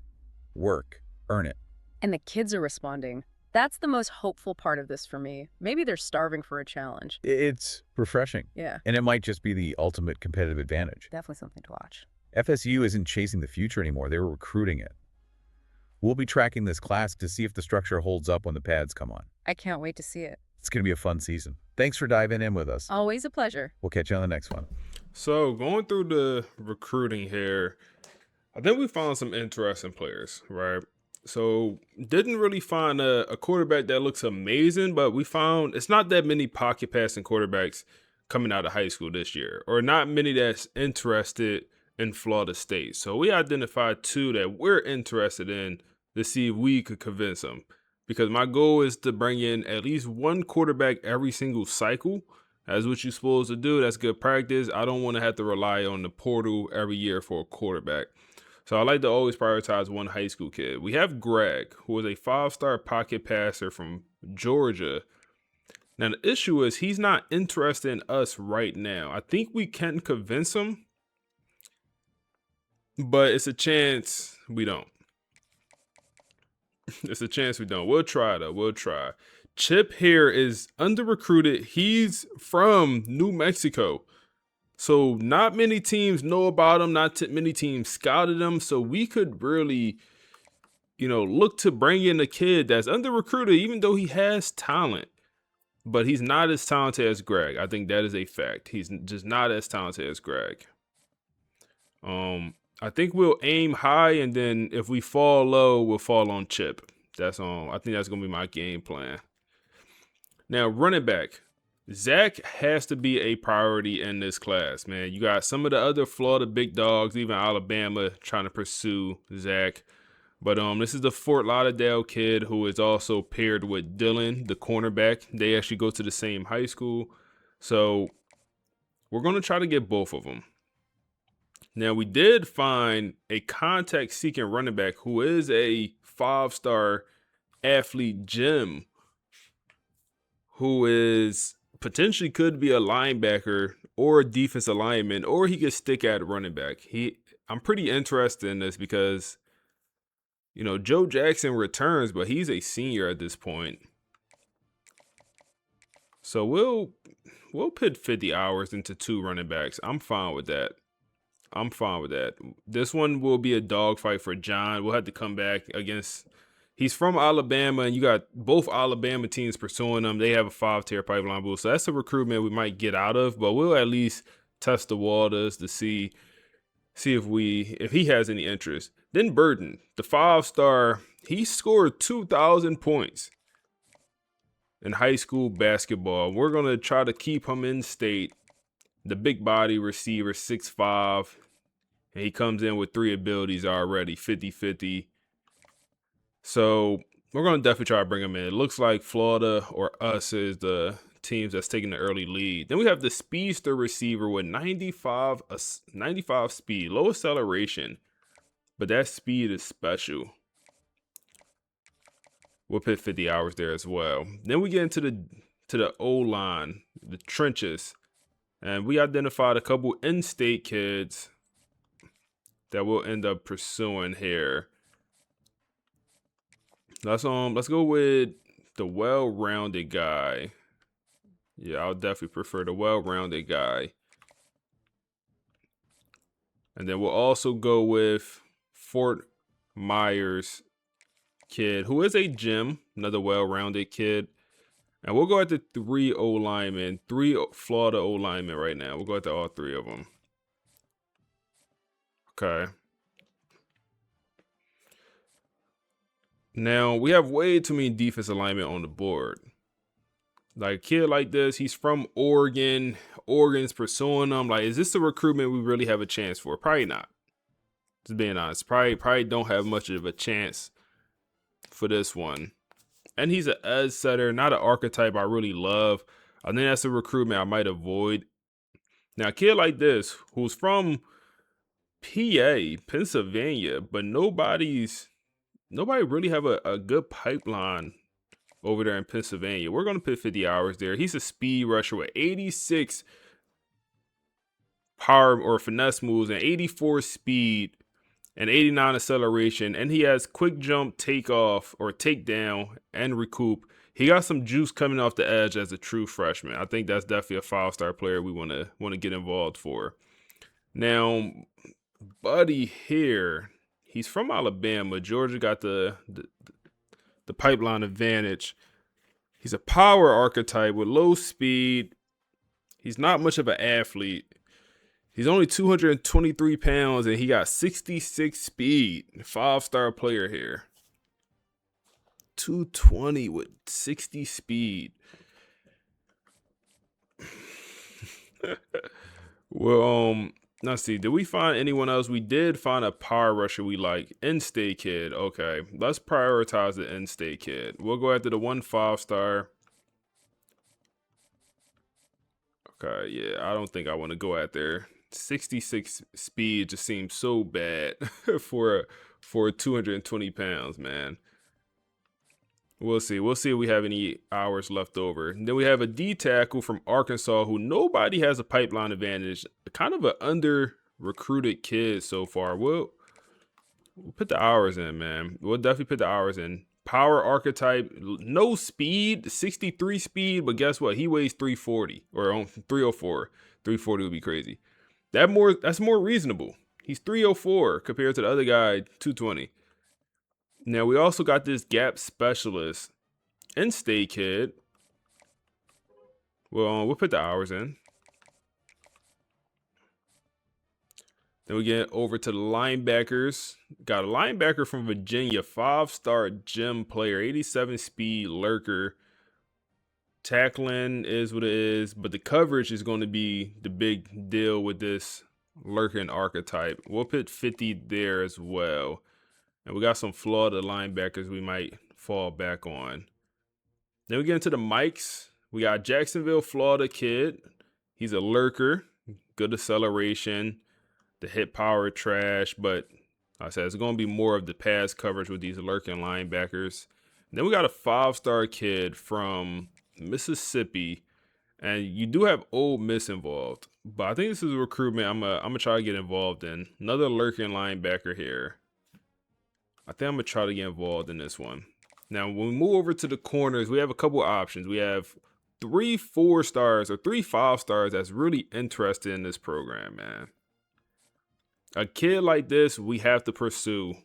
work, earn it. And the kids are responding. That's the most hopeful part of this for me. Maybe they're starving for a challenge. It's refreshing. Yeah. And it might just be the ultimate competitive advantage. Definitely something to watch. FSU isn't chasing the future anymore. They were recruiting it. We'll be tracking this class to see if the structure holds up when the pads come on. I can't wait to see it. It's going to be a fun season. Thanks for diving in with us. Always a pleasure. We'll catch you on the next one. So going through the recruiting here, I think we found some interesting players, right? So didn't really find a quarterback that looks amazing, but we found it's not that many pocket passing quarterbacks coming out of high school this year, or not many that's interested in Florida State. So we identified two that we're interested in to see if we could convince them. Because my goal is to bring in at least one quarterback every single cycle. That's what you're supposed to do. That's good practice. I don't want to have to rely on the portal every year for a quarterback. So I like to always prioritize one high school kid. We have Greg, who is a 5-star pocket passer from Georgia. Now, the issue is he's not interested in us right now. I think we can convince him, but it's a chance we don't. It's a chance we don't. We'll try, though. We'll try. Chip here is under recruited. He's from New Mexico. So not many teams know about him. Not many teams scouted him. So we could really, look to bring in a kid that's under recruited, even though he has talent. But he's not as talented as Greg. I think that is a fact. He's just not as talented as Greg. I think we'll aim high, and then if we fall low, we'll fall on Chip. I think that's gonna be my game plan. Now, running back. Zach has to be a priority in this class, man. You got some of the other Florida big dogs, even Alabama, trying to pursue Zach. But this is the Fort Lauderdale kid who is also paired with Dylan, the cornerback. They actually go to the same high school. So we're going to try to get both of them. Now, we did find a contact-seeking running back who is a 5-star athlete, Jim, who is potentially could be a linebacker or a defensive lineman, or he could stick at running back. I'm pretty interested in this because, Joe Jackson returns, but he's a senior at this point. So we'll put 50 hours into 2 running backs. I'm fine with that. This one will be a dogfight for John. We'll have to come back against. He's from Alabama, and you got both Alabama teams pursuing him. They have a 5-tier pipeline boost. So that's a recruitment we might get out of, but we'll at least test the waters to see if he has any interest. Then Burden, the 5-star, he scored 2,000 points in high school basketball. We're going to try to keep him in state. The big body receiver, 6'5", and he comes in with 3 abilities already, 50-50. So we're going to definitely try to bring him in. It looks like Florida or us is the teams that's taking the early lead. Then we have the speedster receiver with 95 speed, low acceleration, but that speed is special. We'll put 50 hours there as well. Then we get into the O-line, the trenches, and we identified a couple in-state kids that we'll end up pursuing here. Let's go with the well-rounded guy. Yeah, I'll definitely prefer the well-rounded guy. And then we'll also go with Fort Myers kid, who is a gem, another well-rounded kid. And we'll go at the 3 O-linemen, 3 Florida O-linemen right now. We'll go at all 3 of them. Okay. Now, we have way too many defensive linemen on the board. Like a kid like this, he's from Oregon. Oregon's pursuing him. Like, is this a recruitment we really have a chance for? Probably not. Just being honest. Probably don't have much of a chance for this one. And he's an edge setter, not an archetype I really love. I think that's a recruitment I might avoid. Now, a kid like this, who's from PA, Pennsylvania, but nobody really have a good pipeline over there in Pennsylvania. We're going to put 50 hours there. He's a speed rusher with 86 power or finesse moves and 84 speed and 89 acceleration. And he has quick jump, takeoff or takedown and recoup. He got some juice coming off the edge as a true freshman. I think that's definitely a 5-star player we want to get involved for. Now, Buddy here, he's from Alabama. Georgia got the pipeline advantage. He's a power archetype with low speed. He's not much of an athlete. He's only 223 pounds and he got 66 speed. 5-star player here. 220 with 60 speed. Well, let's see. Did we find anyone else? We did find a power rusher we like. In-state kid. Okay, let's prioritize the in-state kid. We'll go after the 1 5-star. Okay, yeah, I don't think I want to go out there. 66 speed just seems so bad for 220 pounds, man. We'll see. We'll see if we have any hours left over. And then we have a D tackle from Arkansas who nobody has a pipeline advantage. Kind of an under recruited kid so far. We'll put the hours in, man. We'll definitely put the hours in. Power archetype, no speed, 63 speed, but guess what? He weighs 340 or 304. 340 would be crazy. That's more reasonable. He's 304 compared to the other guy, 220. Now we also got this gap specialist, in-state kid. Well, we'll put the hours in. Then we get over to the linebackers. Got a linebacker from Virginia, 5-star gym player, 87 speed lurker. Tackling is what it is, but the coverage is going to be the big deal with this lurking archetype. We'll put 50 there as well. And we got some Florida linebackers we might fall back on. Then we get into the mics. We got Jacksonville, Florida kid. He's a lurker, good acceleration. The hit power trash, but like I said, it's going to be more of the pass coverage with these lurking linebackers. And then we got a 5-star kid from Mississippi, and you do have Ole Miss involved, but I think this is a recruitment I'm gonna try to get involved in. Another lurking linebacker here. I think I'm gonna try to get involved in this one. Now, when we move over to the corners, we have a couple options. We have 3 4-stars or 3 5-stars that's really interested in this program, man. A kid like this, we have to pursue.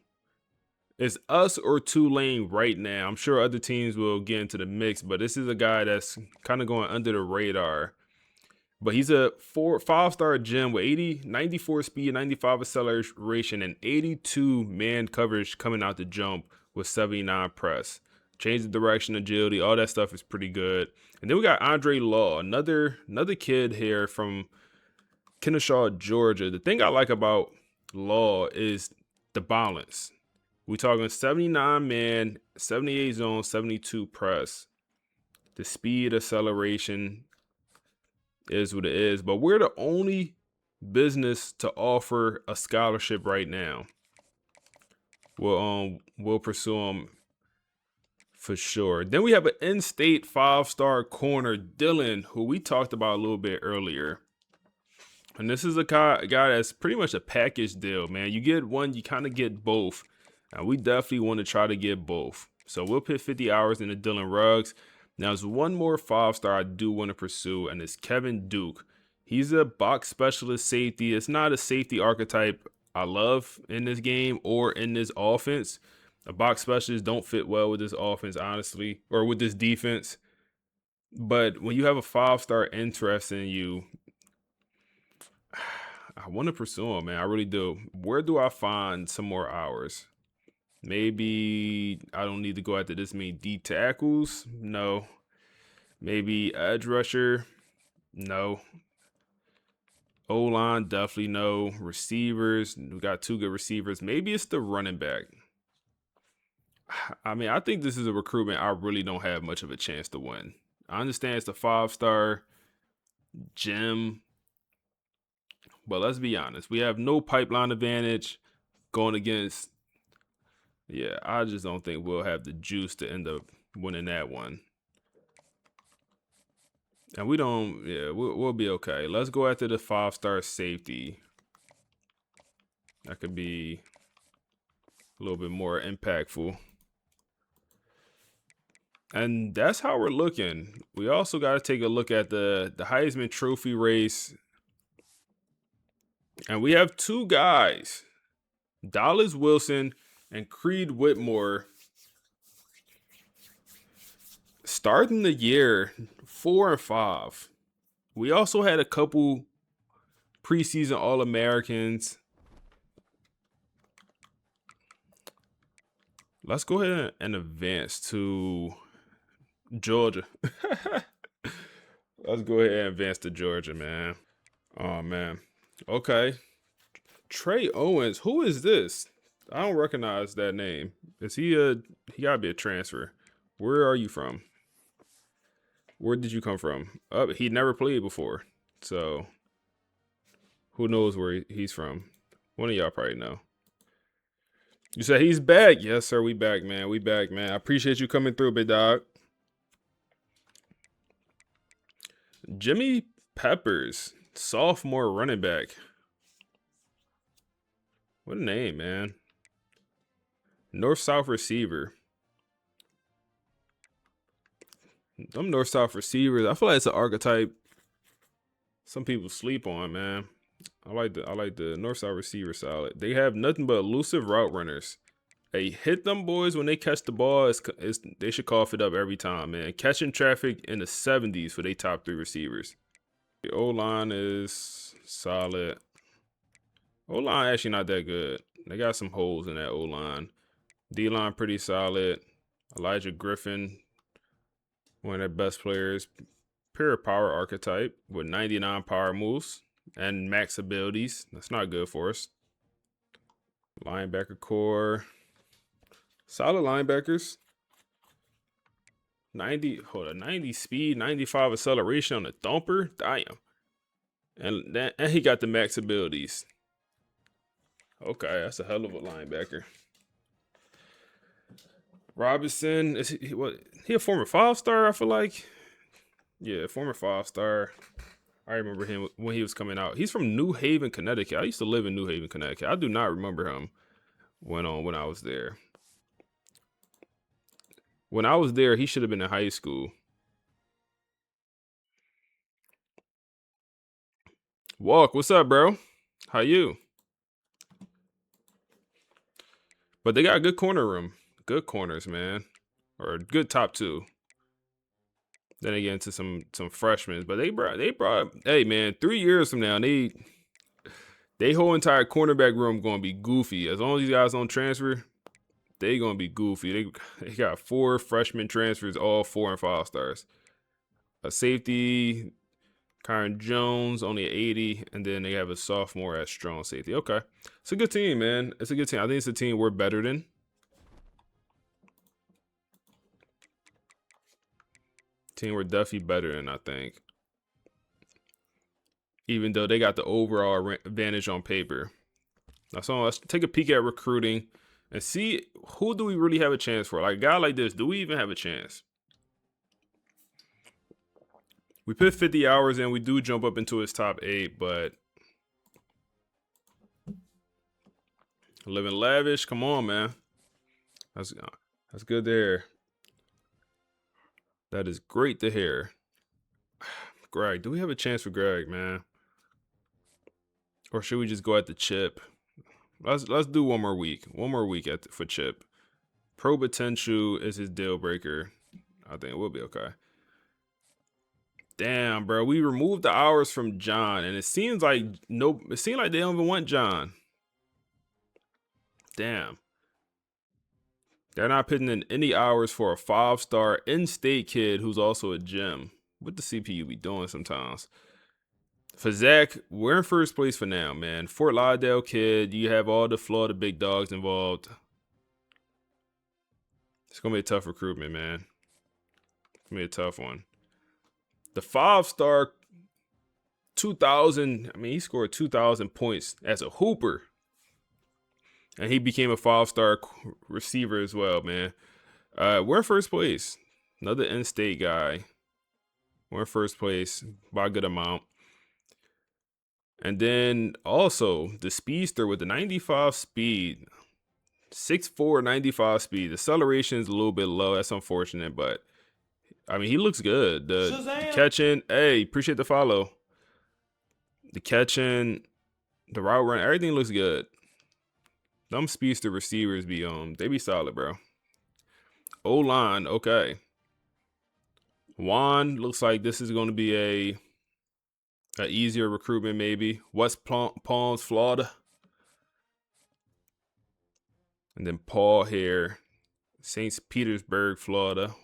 It's us or Tulane right now. I'm sure other teams will get into the mix, but this is a guy that's kind of going under the radar. But he's a 5-star gem with 94 speed, 95 acceleration, and 82 man coverage coming out the jump with 79 press. Change the direction, agility, all that stuff is pretty good. And then we got Andre Law, another kid here from Kennesaw, Georgia. The thing I like about Law is the balance. We talking 79 man, 78 zone, 72 press. The speed, acceleration is what it is, but we're the only business to offer a scholarship right now. We'll pursue them for sure. Then we have an in-state 5-star corner, Dylan, who we talked about a little bit earlier. And this is a guy that's pretty much a package deal, man. You get one, you kind of get both. Now, we definitely want to try to get both. So we'll put 50 hours into Dylan Ruggs. Now, there's one more 5-star I do want to pursue, and it's Kevin Duke. He's a box specialist safety. It's not a safety archetype I love in this game or in this offense. A box specialist don't fit well with this offense, honestly, or with this defense. But when you have a 5-star interest in you, I want to pursue him, man. I really do. Where do I find some more hours? Maybe I don't need to go after this many D tackles. No. Maybe edge rusher. No. O-line, definitely no. Receivers, we got 2 good receivers. Maybe it's the running back. I mean, I think this is a recruitment I really don't have much of a chance to win. I understand it's a 5-star gem, but let's be honest. We have no pipeline advantage going against. Yeah, I just don't think we'll have the juice to end up winning that one. And we don't, yeah, we'll be okay. Let's go after the 5-star safety. That could be a little bit more impactful. And that's how we're looking. We also got to take a look at the Heisman Trophy race. And we have 2 guys, Dallas Wilson and Creed Whitmore, starting the year 4 and 5. We also had a couple preseason All-Americans. Let's go ahead and advance to Georgia. Let's go ahead and advance to Georgia, man. Oh, man. Okay. Trey Owens. Who is this? I don't recognize that name. Is he he gotta be a transfer. Where are you from? Where did you come from? He never played before. So who knows where he's from? One of y'all probably know. You said he's back. Yes, sir. We back, man. We back, man. I appreciate you coming through, big dog. Jimmy Peppers, sophomore running back. What a name, man. North-South receiver. Them North-South receivers, I feel like it's an archetype some people sleep on, man. I like the North-South receiver solid. They have nothing but elusive route runners. Hey, hit them boys when they catch the ball. They should cough it up every time, man. Catching traffic in the 70s for their top 3 receivers. The O-line is solid. O-line actually not that good. They got some holes in that O-line. D-line pretty solid. Elijah Griffin, one of their best players. Pure power archetype with 99 power moves and max abilities. That's not good for us. Linebacker core. Solid linebackers. 90 speed, 95 acceleration on the thumper. Damn. And he got the max abilities. Okay, that's a hell of a linebacker. Robinson, is he a former 5-star, I feel like? Yeah, former 5-star. I remember him when he was coming out. He's from New Haven, Connecticut. I used to live in New Haven, Connecticut. I do not remember him when I was there. When I was there, he should have been in high school. Walk, what's up, bro? How you? But they got a good corner room. Good corners, man. Or good top 2. Then they get into some freshmen. But they brought hey man, 3 years from now, they whole entire cornerback room gonna be goofy. As long as these guys don't transfer, they gonna be goofy. They got 4 freshman transfers, all 4 and 5 stars. A safety, Kyron Jones, only at 80, and then they have a sophomore at strong safety. Okay. It's a good team, man. It's a good team. I think it's a team we're better than. Team we're definitely better than, I think. Even though they got the overall advantage on paper. Now, so let's take a peek at recruiting and see who do we really have a chance for. Like a guy like this, do we even have a chance? We put 50 hours in. We do jump up into his top 8, but living lavish. Come on, man. That's good there. That is great to hear. Greg, do we have a chance for Greg, man? Or should we just go at the chip? Let's do one more week. One more week for chip. Pro potential is his deal breaker. I think it will be okay. Damn, bro. We removed the hours from John, and it seems like they don't even want John. Damn. They're not putting in any hours for a 5-star in-state kid who's also a gem. What the CPU be doing sometimes. For Zach, we're in first place for now, man. Fort Lauderdale kid, you have all the Florida big dogs involved. It's going to be a tough recruitment, man. It's going to be a tough one. The 5-star, 2,000, he scored 2,000 points as a hooper. And he became a 5-star receiver as well, man. We're in first place. Another in-state guy. We're in first place by a good amount. And then also the speedster with the 95 speed. 6'4", 95 speed. The acceleration is a little bit low. That's unfortunate, but he looks good. The catching, hey, appreciate the follow. The catching, the route run, everything looks good. Them speedster receivers they be solid, bro. O-line, okay. Juan looks like this is going to be An easier recruitment maybe. West Palms, Florida. And then Paul here, St. Petersburg, Florida.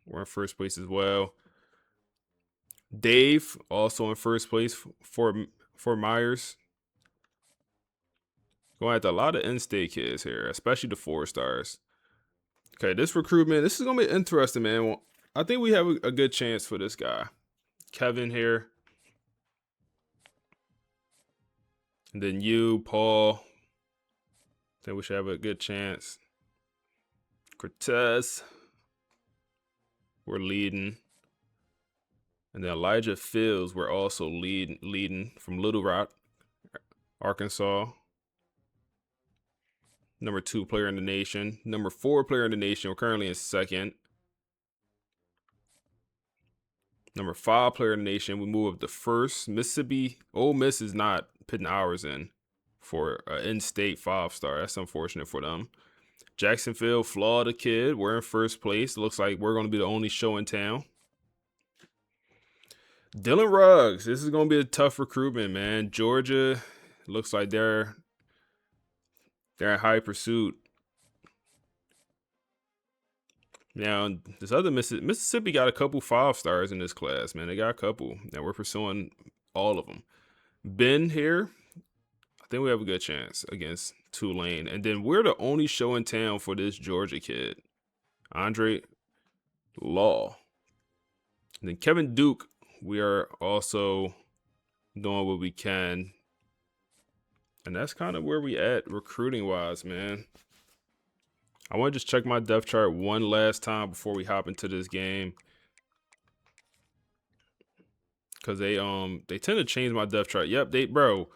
We're in first place as well. Dave also in first place for Myers. Going at a lot of in-state kids here, especially the 4-stars. Okay, this recruitment, this is going to be interesting, man. Well, I think we have a good chance for this guy. Kevin here. And then you, Paul. I think we should have a good chance. Cortez. We're leading. And then Elijah Fields, we're also leading from Little Rock, Arkansas. Number 2 player in the nation. Number 4 player in the nation. We're currently in second. Number 5 player in the nation. We move up to first. Mississippi. Ole Miss is not putting hours in for an in-state 5-star. That's unfortunate for them. Jacksonville, Florida kid. We're in first place. Looks like we're going to be the only show in town. Dylan Ruggs. This is going to be a tough recruitment, man. Georgia. Looks like they're in high pursuit. Now, this other Mississippi got a couple 5-stars in this class, man. They got a couple. Now we're pursuing all of them. Ben here, I think we have a good chance against Tulane. And then we're the only show in town for this Georgia kid, Andre Law. And then Kevin Duke, we are also doing what we can. And that's kind of where we at recruiting-wise, man. I want to just check my depth chart one last time before we hop into this game. Because they tend to change my depth chart. Yep, bro.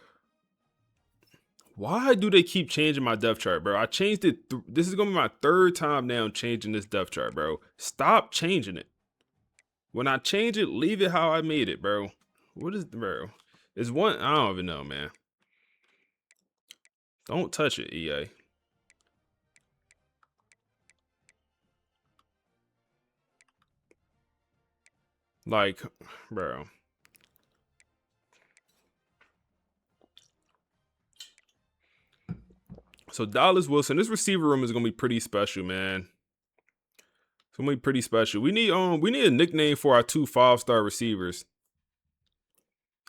Why do they keep changing my depth chart, bro? I changed it. This is going to be my 3rd time now changing this depth chart, bro. Stop changing it. When I change it, leave it how I made it, bro. What is, bro? Is one, I don't even know, man. Don't touch it, EA. Like, bro. So Dallas Wilson, this receiver room is gonna be pretty special, man. It's gonna be pretty special. We need a nickname for our 2 5-star receivers.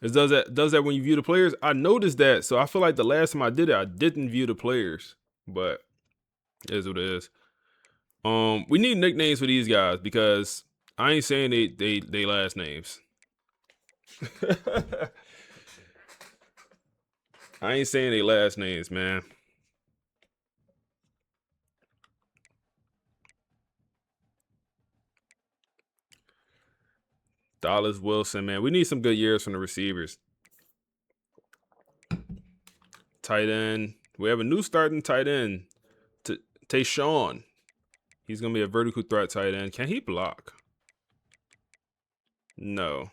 It does that when you view the players. I noticed that, so I feel like the last time I did it, I didn't view the players, but it is what it is. We need nicknames for these guys because I ain't saying they last names. I ain't saying they last names, man. Dallas Wilson, man. We need some good years from the receivers. Tight end. We have a new starting tight end. Tayshawn. He's going to be a vertical threat tight end. Can he block? No.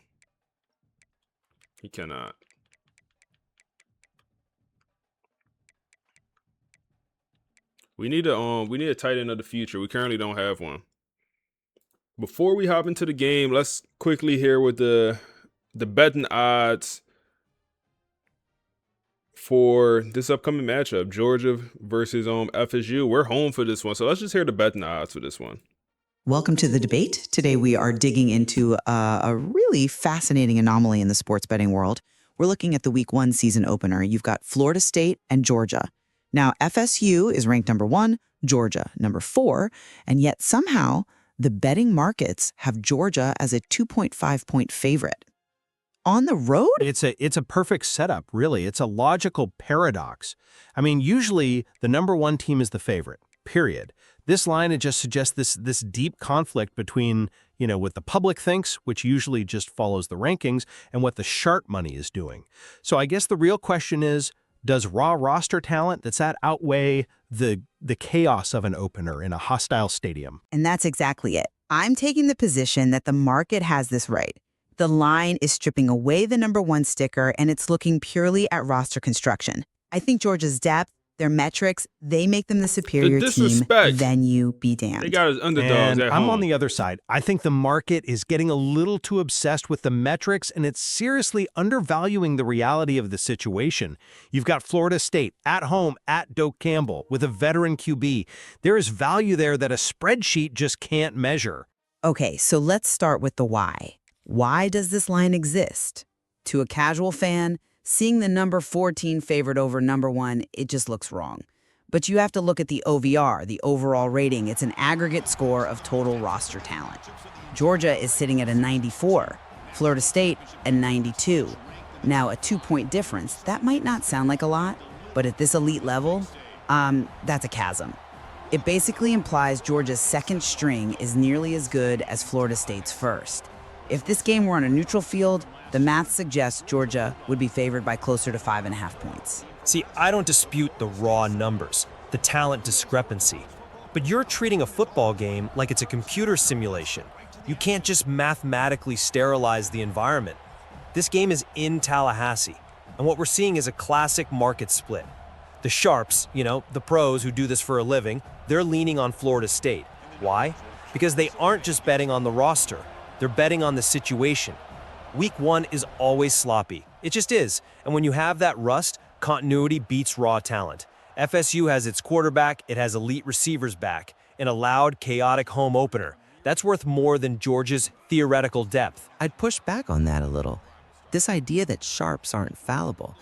He cannot. We need a tight end of the future. We currently don't have one. Before we hop into the game, let's quickly hear what the betting odds for this upcoming matchup, Georgia versus FSU. We're home for this one, so let's just hear the betting odds for this one. Welcome to the debate. Today we are digging into a really fascinating anomaly in the sports betting world. We're looking at the Week 1 season opener. You've got Florida State and Georgia. Now, FSU is ranked number 1, Georgia number 4, and yet somehow the betting markets have Georgia as a 2.5-point favorite. On the road? It's a perfect setup, really. It's a logical paradox. I mean, usually the number 1 team is the favorite, period. This line, it just suggests this deep conflict between, what the public thinks, which usually just follows the rankings, and what the sharp money is doing. So I guess the real question is, does raw roster talent, does that outweigh the chaos of an opener in a hostile stadium? And that's exactly it. I'm taking the position that the market has this right. The line is stripping away the number 1 sticker, and it's looking purely at roster construction. I think Georgia's depth, Their metrics, they make them the The superior team, disrespect. then you be They damned. got us underdogs And at I'm home. on the other side. I think the market is getting a little too obsessed with the metrics, and it's seriously undervaluing the reality of the situation. You've got Florida State at home at Doak Campbell with a veteran QB. There is value there that a spreadsheet just can't measure. Okay, so let's start with the why. Why does this line exist? To a casual fan, seeing the number 14 favored over number 1, it just looks wrong. But you have to look at the OVR, the overall rating. It's an aggregate score of total roster talent. Georgia is sitting at a 94, Florida State at 92. Now, a 2-point difference, that might not sound like a lot, but at this elite level, that's a chasm. It basically implies Georgia's second string is nearly as good as Florida State's first. If this game were on a neutral field, the math suggests Georgia would be favored by closer to 5.5 points. See, I don't dispute the raw numbers, the talent discrepancy. But you're treating a football game like it's a computer simulation. You can't just mathematically sterilize the environment. This game is in Tallahassee, and what we're seeing is a classic market split. The sharps, the pros who do this for a living, they're leaning on Florida State. Why? Because they aren't just betting on the roster, they're betting on the situation. Week 1 is always sloppy. It just is. And when you have that rust, continuity beats raw talent. FSU has its quarterback, it has elite receivers back, in a loud, chaotic home opener. That's worth more than Georgia's theoretical depth. I'd push back on that a little. This idea that sharps aren't fallible.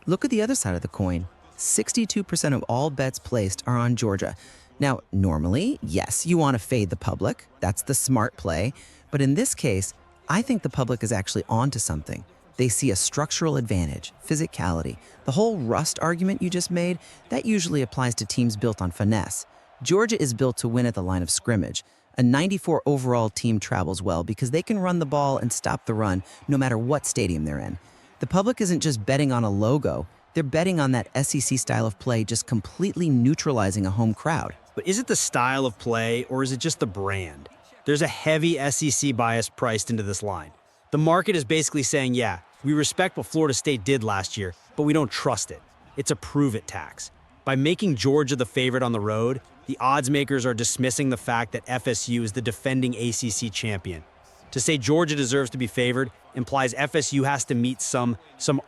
Look at the other side of the coin. 62% of all bets placed are on Georgia. Now, normally, yes, you want to fade the public. That's the smart play. But in this case, I think the public is actually onto something. They see a structural advantage, physicality. The whole rust argument you just made, that usually applies to teams built on finesse. Georgia is built to win at the line of scrimmage. A 94 overall team travels well because they can run the ball and stop the run no matter what stadium they're in. The public isn't just betting on a logo. They're betting on that SEC style of play just completely neutralizing a home crowd. But is it the style of play or is it just the brand? There's a heavy SEC bias priced into this line. The market is basically saying, yeah, we respect what Florida State did last year, but we don't trust it. It's a prove-it tax. By making Georgia the favorite on the road, the odds makers are dismissing the fact that FSU is the defending ACC champion. To say Georgia deserves to be favored implies FSU has to meet some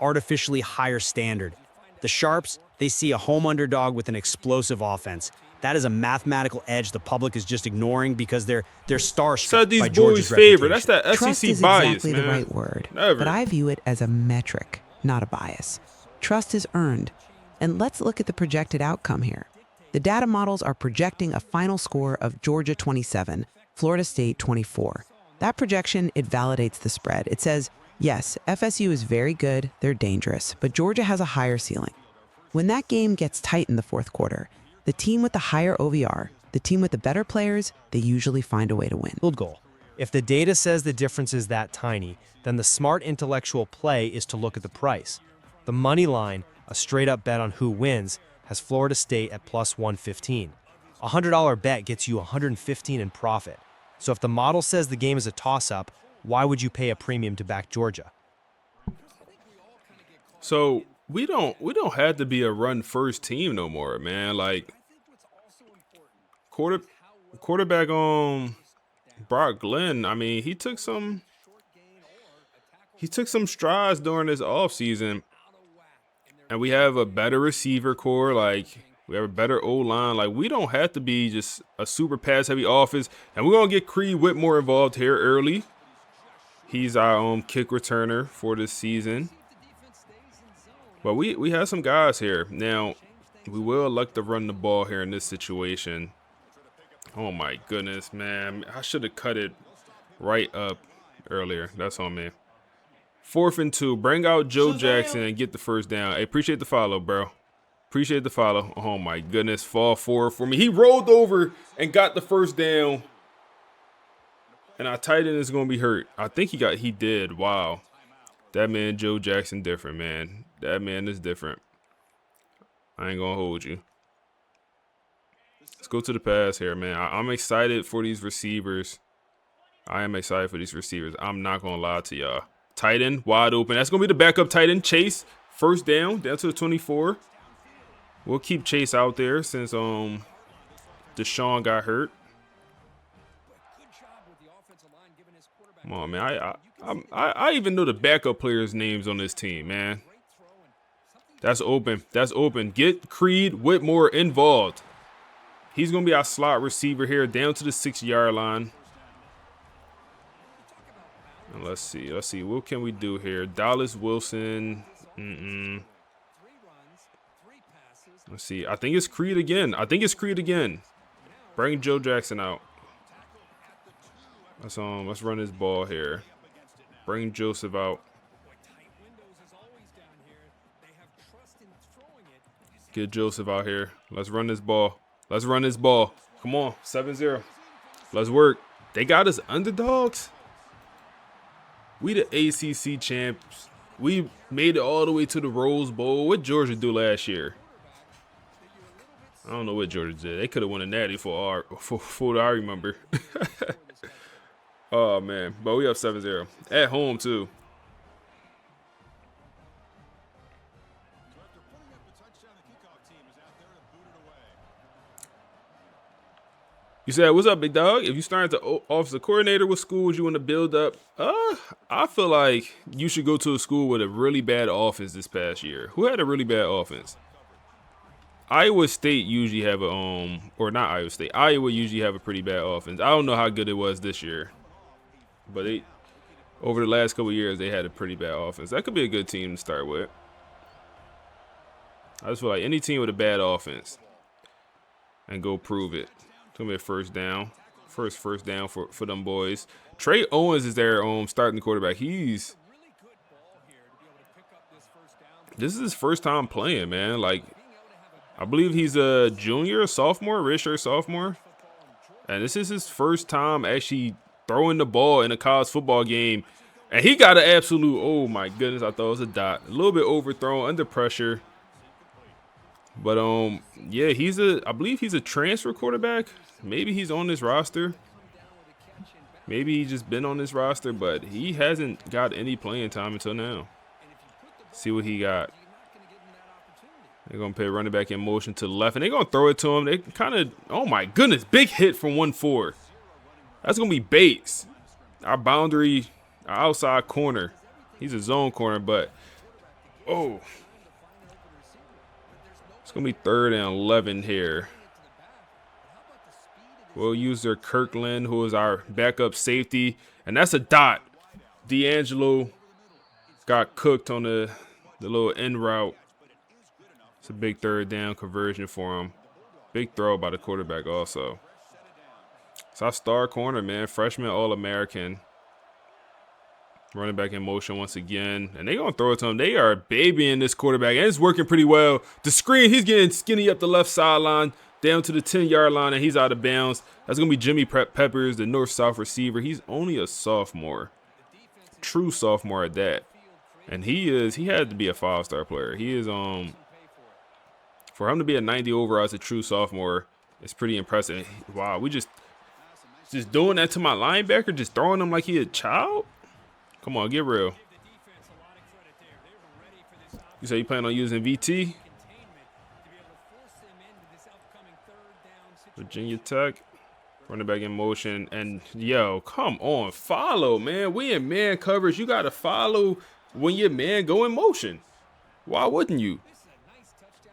artificially higher standard. The Sharps, they see a home underdog with an explosive offense. That is a mathematical edge the public is just ignoring because they're starstruck Said these by boys' Georgia's favorite. reputation. That's that Trust SEC is bias, exactly man. the right word, Never. but I view it as a metric, not a bias. Trust is earned. And let's look at the projected outcome here. The data models are projecting a final score of Georgia 27, Florida State 24. That projection, it validates the spread. It says, yes, FSU is very good, they're dangerous, but Georgia has a higher ceiling. When that game gets tight in the fourth quarter, the team with the higher OVR, the team with the better players, they usually find a way to win. Field goal. If the data says the difference is that tiny, then the smart intellectual play is to look at the price. The money line, a straight-up bet on who wins, has Florida State at plus 115. A $100 bet gets you $115 in profit. So if the model says the game is a toss-up, why would you pay a premium to back Georgia? So we don't have to be a run first team no more, man. Like quarterback on Brock Glenn, I mean, he took some strides during this offseason. And we have a better receiver core, like we have a better O-line. Like we don't have to be just a super pass heavy offense. And we're gonna get Creed Whitmore involved here early. He's our kick returner for this season. But we have some guys here. Now, we will elect to run the ball here in this situation. Oh my goodness, man. I should have cut it right up earlier. That's on me. 4th and 2. Bring out Joe Jackson and get the first down. Hey, appreciate the follow, bro. Appreciate the follow. Oh my goodness. Fall forward for me. He rolled over and got the first down. And our tight end is going to be hurt. I think he did. Wow. That man, Joe Jackson, different, man. That man is different. I ain't going to hold you. Let's go to the pass here, man. I'm excited for these receivers. I am excited for these receivers. I'm not going to lie to y'all. Tight end, wide open. That's going to be the backup tight end. Chase, first down to the 24. We'll keep Chase out there since Deshaun got hurt. Come on, man. I even know the backup players' names on this team, man. That's open. That's open. Get Creed Whitmore involved. He's going to be our slot receiver here down to the 6-yard line. And let's see. Let's see. What can we do here? Dallas Wilson. Let's see. I think it's Creed again. Bring Joe Jackson out. Let's run this ball here. Bring Joseph out. Get Joseph out here. Let's run this ball. Come on, 7-0. Let's work. They got us underdogs. We the ACC champs. We made it all the way to the Rose Bowl. What Georgia do last year? I don't know what Georgia did. They could have won a natty for I remember. Oh, man. But we up 7-0. At home, too. You said, what's up, big dog? If you started to offensive coordinator, what school would you want to build up? I feel like you should go to a school with a really bad offense this past year. Who had a really bad offense? Iowa State usually have or not Iowa State. Iowa usually have a pretty bad offense. I don't know how good it was this year. But over the last couple of years, they had a pretty bad offense. That could be a good team to start with. I just feel like any team with a bad offense and go prove it. It's going to be a first down. First down for them boys. Trey Owens is their starting quarterback. This is his first time playing, man. Like, I believe he's a junior, sophomore, redshirt sophomore. And this is his first time actually throwing the ball in a college football game. And he got an absolute, oh my goodness, I thought it was a dot. A little bit overthrown, under pressure. But, yeah, I believe he's a transfer quarterback. Maybe he's on this roster. Maybe he's just been on this roster, but he hasn't got any playing time until now. See what he got. They're going to put running back in motion to the left, and they're going to throw it to him. They kind of, oh my goodness, big hit from 1-4. That's going to be Bates, our boundary, our outside corner. He's a zone corner, but, oh. It's going to be 3rd and 11 here. We'll use their Kirkland, who is our backup safety, and that's a dot. D'Angelo got cooked on the little end route. It's a big 3rd down conversion for him. Big throw by the quarterback also. It's our star corner, man. Freshman All-American. Running back in motion once again. And they're going to throw it to him. They are babying this quarterback. And it's working pretty well. The screen, he's getting skinny up the left sideline. Down to the 10-yard line, and he's out of bounds. That's going to be Jimmy Peppers, the north-south receiver. He's only a sophomore. True sophomore at that. And he had to be a 5-star player. He is, for him to be a 90 overall as a true sophomore, it's pretty impressive. Wow, we just doing that to my linebacker, just throwing him like he a child? Come on, get real. You say you plan on using VT? Virginia Tech. Running back in motion. And, yo, come on. Follow, man. We in man coverage. You got to follow when your man go in motion. Why wouldn't you?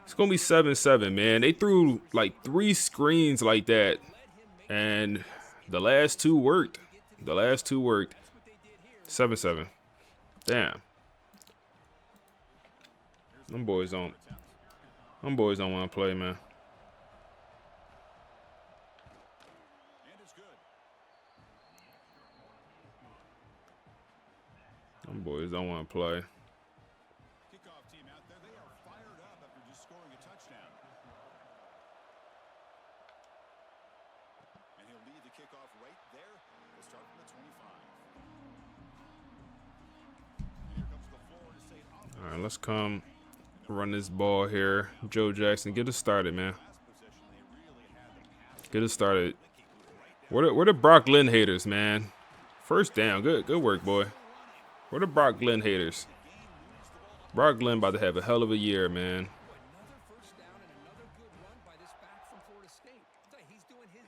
It's going to be 7-7, man. They threw like 3 screens like that. And the last 2 worked. 7-7. Damn. Them boys don't want to play, man. Them boys don't want to play. Kickoff team out there, they are fired up after just scoring a touchdown. And he'll lead the kickoff right there. We'll start from the 25. And here comes the Florida State offense. All right, let's come run this ball here. Joe Jackson, get us started, man. Get us started. Where the Brock Lynn haters, man? First down. Good work, boy. Where the Brock Glenn haters? Brock Glenn about to have a hell of a year, man.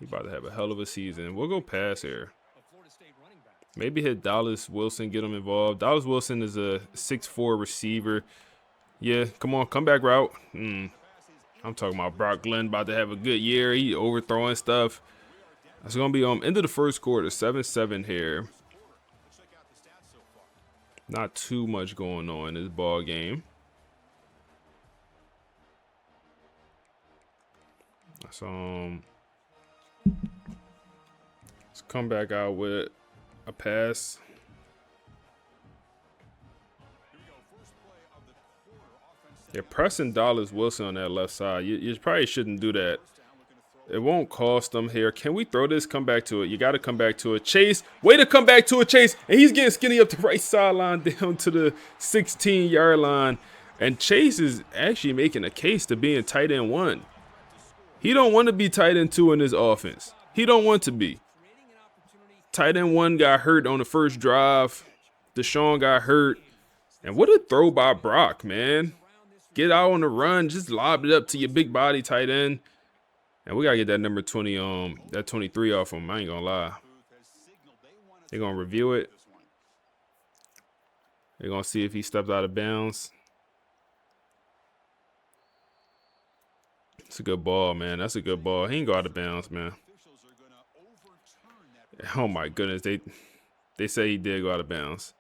He about to have a hell of a season. We'll go pass here. Maybe hit Dallas Wilson, get him involved. Dallas Wilson is a 6'4" receiver. Yeah, come on, comeback route. I'm talking about Brock Glenn about to have a good year. He overthrowing stuff. It's going to be end of the first quarter, 7-7 here. Not too much going on in this ball game. So let's come back out with a pass. Yeah, pressing Dallas Wilson on that left side. You probably shouldn't do that. It won't cost them here. Can we throw this? Come back to it. You got to come back to it. Chase, way to come back to it, Chase. And he's getting skinny up the right sideline down to the 16-yard line. And Chase is actually making a case to being tight end 1. He don't want to be tight end 2 in this offense. He don't want to be. Tight end 1 got hurt on the first drive. Deshaun got hurt. And what a throw by Brock, man. Get out on the run. Just lob it up to your big body tight end. And we got to get that number 20, that 23 off him. I ain't going to lie. They're going to review it. They're going to see if he steps out of bounds. It's a good ball, man. That's a good ball. He ain't go out of bounds, man. Oh, my goodness. They say he did go out of bounds.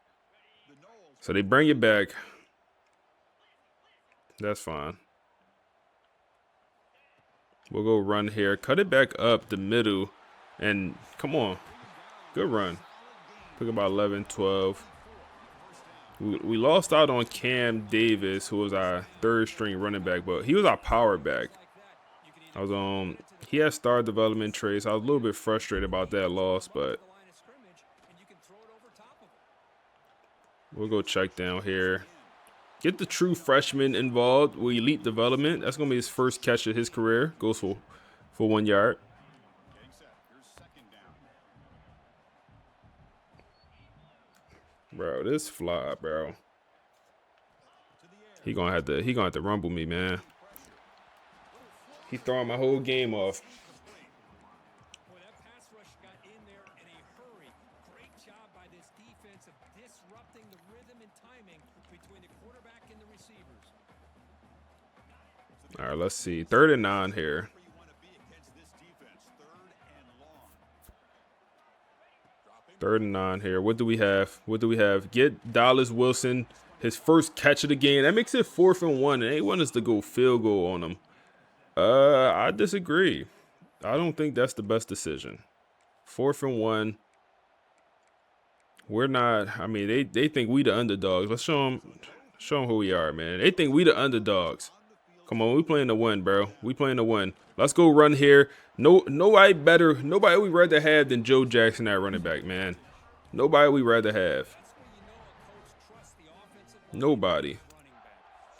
So they bring it back. That's fine. We'll go run here. Cut it back up the middle. And come on. Good run. Took about 11, 12. We lost out on Cam Davis, who was our third string running back, but he was our power back. He had star development traits. I was a little bit frustrated about that loss, but we'll go check down here. Get the true freshman involved with elite development. That's going to be his first catch of his career. Goes for 1 yard. Bro, this fly, bro. He gonna have to rumble me, man. He throwing my whole game off. All right, let's see. 3rd and 9 here. Third and 9 here. What do we have? Get Dallas Wilson his first catch of the game. That makes it 4th and 1, and they want us to go field goal on him. I disagree. I don't think that's the best decision. 4th and 1. We're not. I mean, they think we the underdogs. Let's show them who we are, man. They think we the underdogs. Come on, we playing to win, bro. We playing to win. Let's go run here. Nobody we rather have than Joe Jackson at running back, man. Nobody we rather have. Nobody.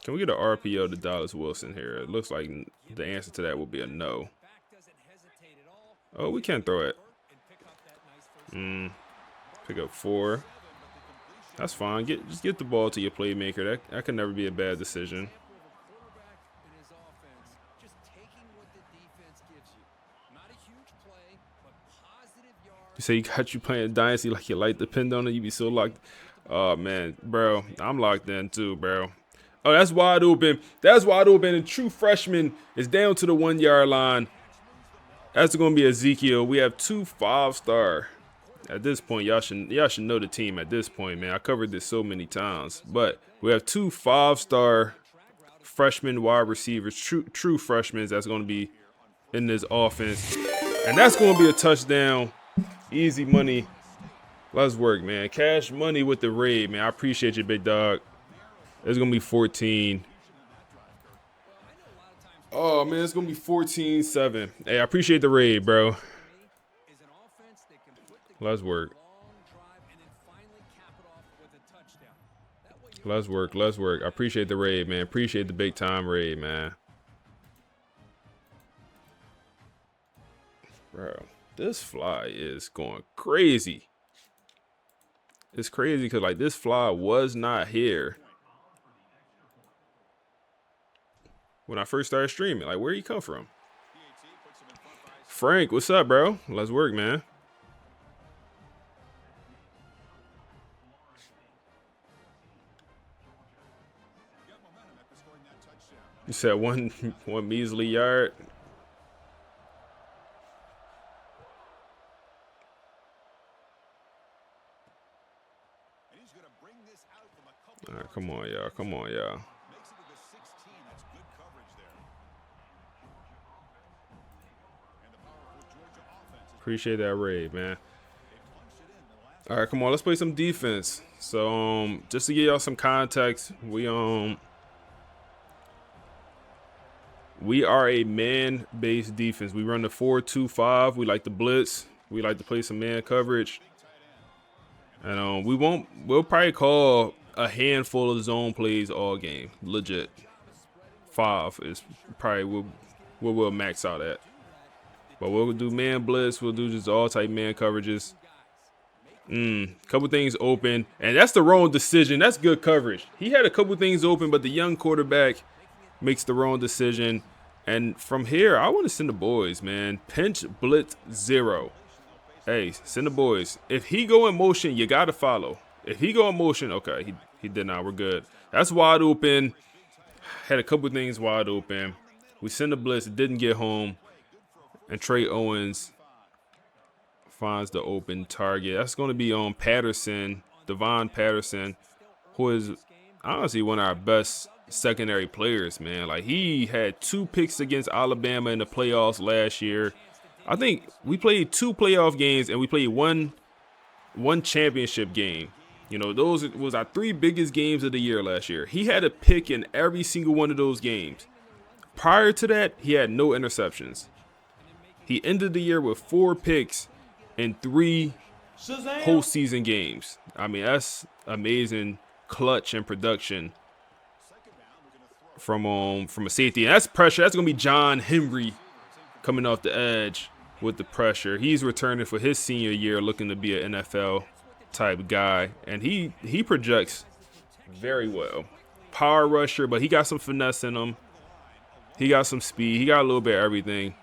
Can we get an RPO to Dallas Wilson here? It looks like the answer to that will be a no. Oh, we can't throw it. Pick up 4. That's fine. Just get the ball to your playmaker. That can never be a bad decision. You say you got you playing Dynasty like your life depend on it. You be so locked. Oh, man. Bro, I'm locked in too, bro. Oh, that's wide open. That's wide open. And true freshman is down to the 1 yard line. That's going to be Ezekiel. We have 2 5-star. At this point, y'all should know the team at this point, man. I covered this so many times. But we have 2 5-star freshman wide receivers, true freshmen that's going to be in this offense. And that's going to be a touchdown. Easy money. Let's work, man. Cash money with the raid, man. I appreciate you, big dog. It's going to be 14. Oh, man, it's going to be 14-7. Hey, I appreciate the raid, bro. Let's work. Let's work. I appreciate the raid, man. Appreciate the big time raid, man. Bro, this fly is going crazy. It's crazy because, like, this fly was not here when I first started streaming. Like, where'd he come from? Frank, what's up, bro? Let's work, man. You said one measly yard. And he's going to bring this out from a couple. All right, come on, y'all. Come on, y'all. Makes it to the 16. That's good coverage there. And the powerful Georgia offense is Appreciate that raid, man. punched it in the last. All right, come on, let's play some defense. So, just to give y'all some context, we are a man-based defense. We run the 4-2-5. We like to blitz. We like to play some man coverage. And we'll probably call a handful of zone plays all game. Legit. 5 is probably what we'll max out at. But we'll do man blitz. We'll do just all type man coverages. Couple things open. And that's the wrong decision. That's good coverage. He had a couple things open, but the young quarterback makes the wrong decision. And from here, I want to send the boys, man. Pinch blitz 0. Hey, send the boys. If he go in motion, you got to follow. If he go in motion, okay, he did not. We're good. That's wide open. Had a couple things wide open. We send the blitz. It didn't get home. And Trey Owens finds the open target. That's going to be on Patterson, Devon Patterson, who is honestly one of our best secondary players, man. Like, he had 2 picks against Alabama in the playoffs last year. I think we played 2 playoff games and we played one championship game. You know, those was our 3 biggest games of the year last year. He had a pick in every single one of those games. Prior to that, he had no interceptions. He ended the year with 4 picks in 3 postseason games. I mean, that's amazing clutch and production from a safety. And that's pressure. That's going to be John Henry coming off the edge with the pressure. He's returning for his senior year, looking to be an NFL type guy. And he projects very well. Power rusher, but he got some finesse in him. He got some speed. He got a little bit of everything.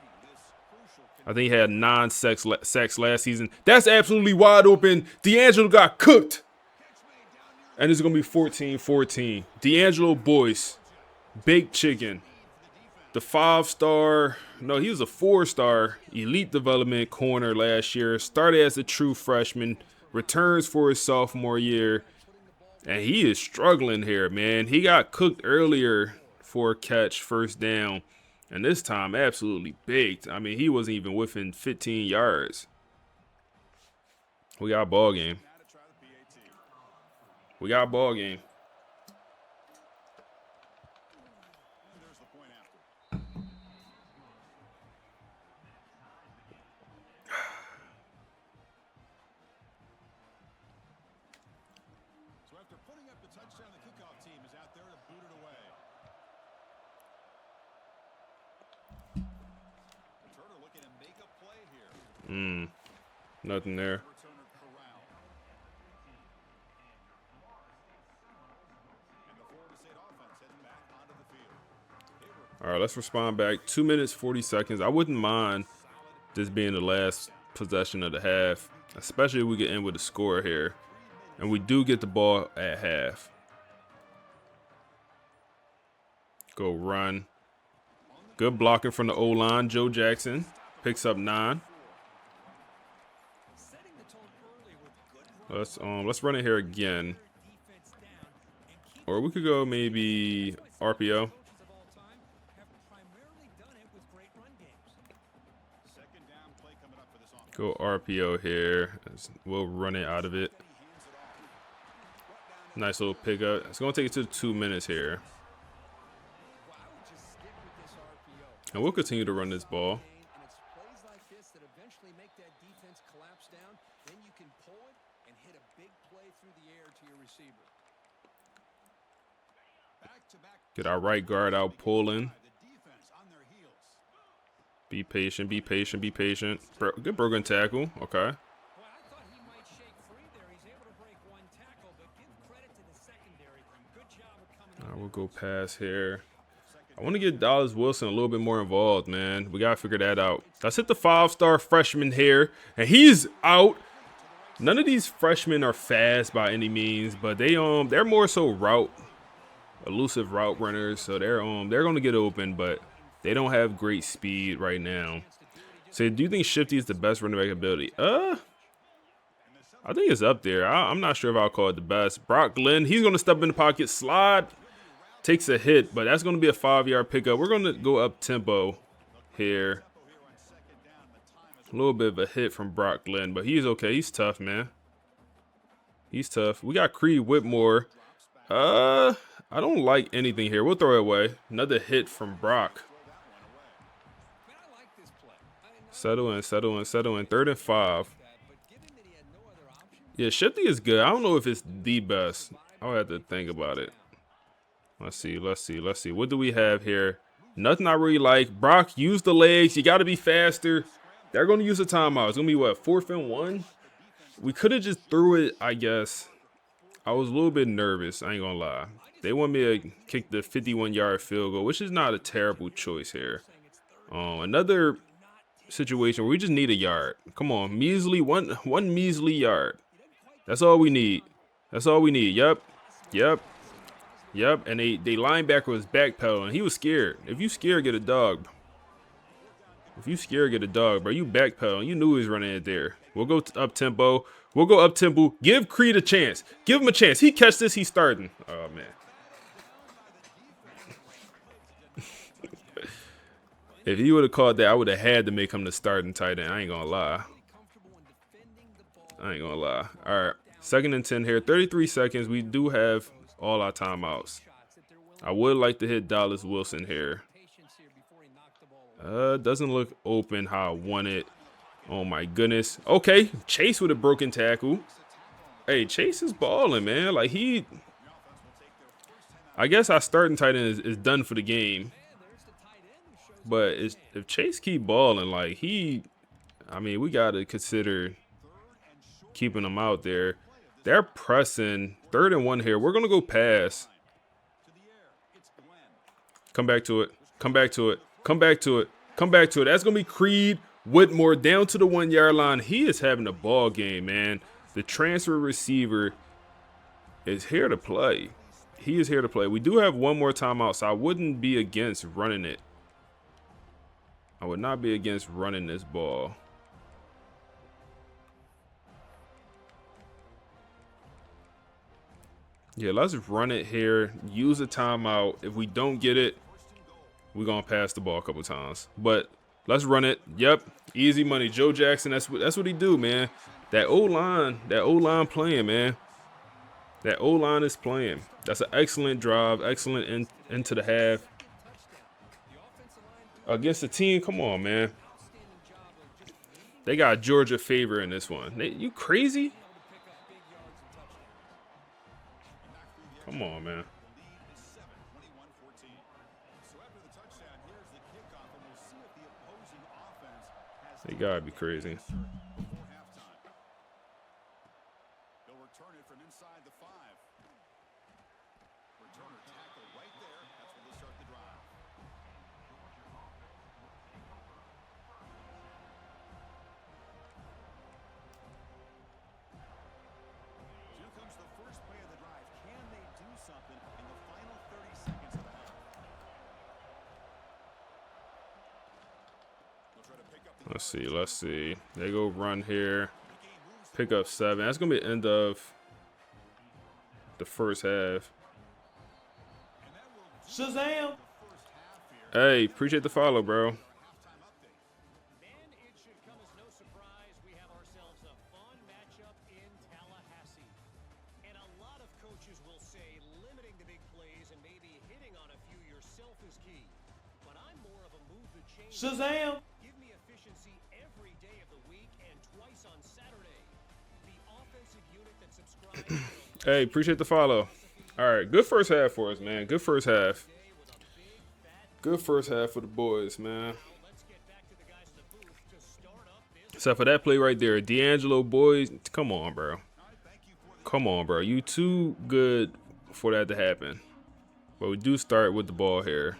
I think he had 9 sacks last season. That's absolutely wide open. D'Angelo got cooked. And it's going to be 14-14. D'Angelo Boyce, Big Chicken. The 5-star, no, he was a 4-star elite development corner last year. Started as a true freshman. Returns for his sophomore year. And he is struggling here, man. He got cooked earlier for a catch, first down. And this time, absolutely baked. I mean, he wasn't even within 15 yards. We got a ball game. We got a ball game. So after putting up the touchdown, the kickoff team is out there to boot it away. Turner looking to make a play here. Nothing there. Returner corral. And the Florida State offense heading back onto the field. All right, let's respond back. 2 minutes, 40 seconds. I wouldn't mind this being the last possession of the half, especially if we get in with a score here. And we do get the ball at half. Go run. Good blocking from the O-line. Joe Jackson picks up 9. Let's run it here again. Or we could go maybe RPO. Go RPO here. We'll run it out of it. Nice little pickup. It's going to take it to 2 minutes here. And we'll continue to run this ball. Get our right guard out pulling. Be patient, be patient, be patient. Good broken tackle. Okay. We'll go pass here. I want to get Dallas Wilson a little bit more involved, man. We got to figure that out. Let's hit the 5-star freshman here, and he's out. None of these freshmen are fast by any means, but they're more so elusive route runners, so they're going to get open, but they don't have great speed right now. So do you think Shifty is the best running back ability? I think it's up there. I'm not sure if I'll call it the best. Brock Glenn, he's going to step in the pocket, slide, takes a hit, but that's going to be a 5-yard pickup. We're going to go up tempo here. A little bit of a hit from Brock Glenn, but he's okay. He's tough, man. He's tough. We got Creed Whitmore. I don't like anything here. We'll throw it away. Another hit from Brock. Settle in. 3rd and 5. Yeah, Shifty is good. I don't know if it's the best. I'll have to think about it. Let's see. What do we have here? Nothing I really like. Brock, use the legs. You got to be faster. They're going to use a timeout. It's going to be, what, 4th and 1? We could have just threw it, I guess. I was a little bit nervous. I ain't going to lie. They want me to kick the 51-yard field goal, which is not a terrible choice here. Another situation where we just need a yard. Come on, measly one measly yard. That's all we need. Yep. And they linebacker was backpedaling. He was scared. If you scared, get a dog. Bro, you backpedaling. You knew he was running it there. We'll go up tempo. Give Creed a chance. Give him a chance. He catch this, he's starting. Oh man. If he would have caught that, I would have had to make him the starting tight end. I ain't gonna lie. All right, 2nd and 10 here. 33 seconds. We do have all our timeouts. I would like to hit Dallas Wilson here. Doesn't look open how I want it. Oh my goodness. Okay, Chase with a broken tackle. Hey, Chase is balling, man. Like I guess our starting tight end is done for the game. But if Chase keep balling, like we got to consider keeping him out there. They're pressing 3rd and 1 here. We're going to go pass. Come back to it. That's going to be Creed Whitmore down to the 1-yard line. He is having a ball game, man. The transfer receiver is here to play. He is here to play. We do have one more timeout, so I wouldn't be against running it. I would not be against running this ball. Yeah, let's run it here. Use a timeout. If we don't get it, we're going to pass the ball a couple times. But let's run it. Yep. Easy money. Joe Jackson, that's what he do, man. That O-line playing, man. That O-line is playing. That's an excellent drive. Excellent into the half. Against the team, come on, man. They got Georgia favor in this one. You crazy? Come on, man. They gotta be crazy. They'll return it from inside the 5. Returner tackle right there. That's where they start the drive. Here comes the first play of the drive. Can they do something in the final 30 seconds of the half? They'll try to pick up the Let's see. They go run here. Pick up 7. That's going to be the end of the first half. Shazam! Hey, appreciate the follow, bro. And it should come as no surprise, we have ourselves a fun matchup in Tallahassee. And a lot of coaches will say limiting the big plays and maybe hitting on a few yourself is key. But I'm more of a move the chain. Shazam! Give me efficiency every day of the week and twice on Saturday. The offensive unit that subscribes. Hey, appreciate the follow. All right, good first half for us, man. Good first half. Good first half for the boys, man. Except for that play right there. D'Angelo, boys, come on, bro. Come on, bro. You too good for that to happen. But we do start with the ball here.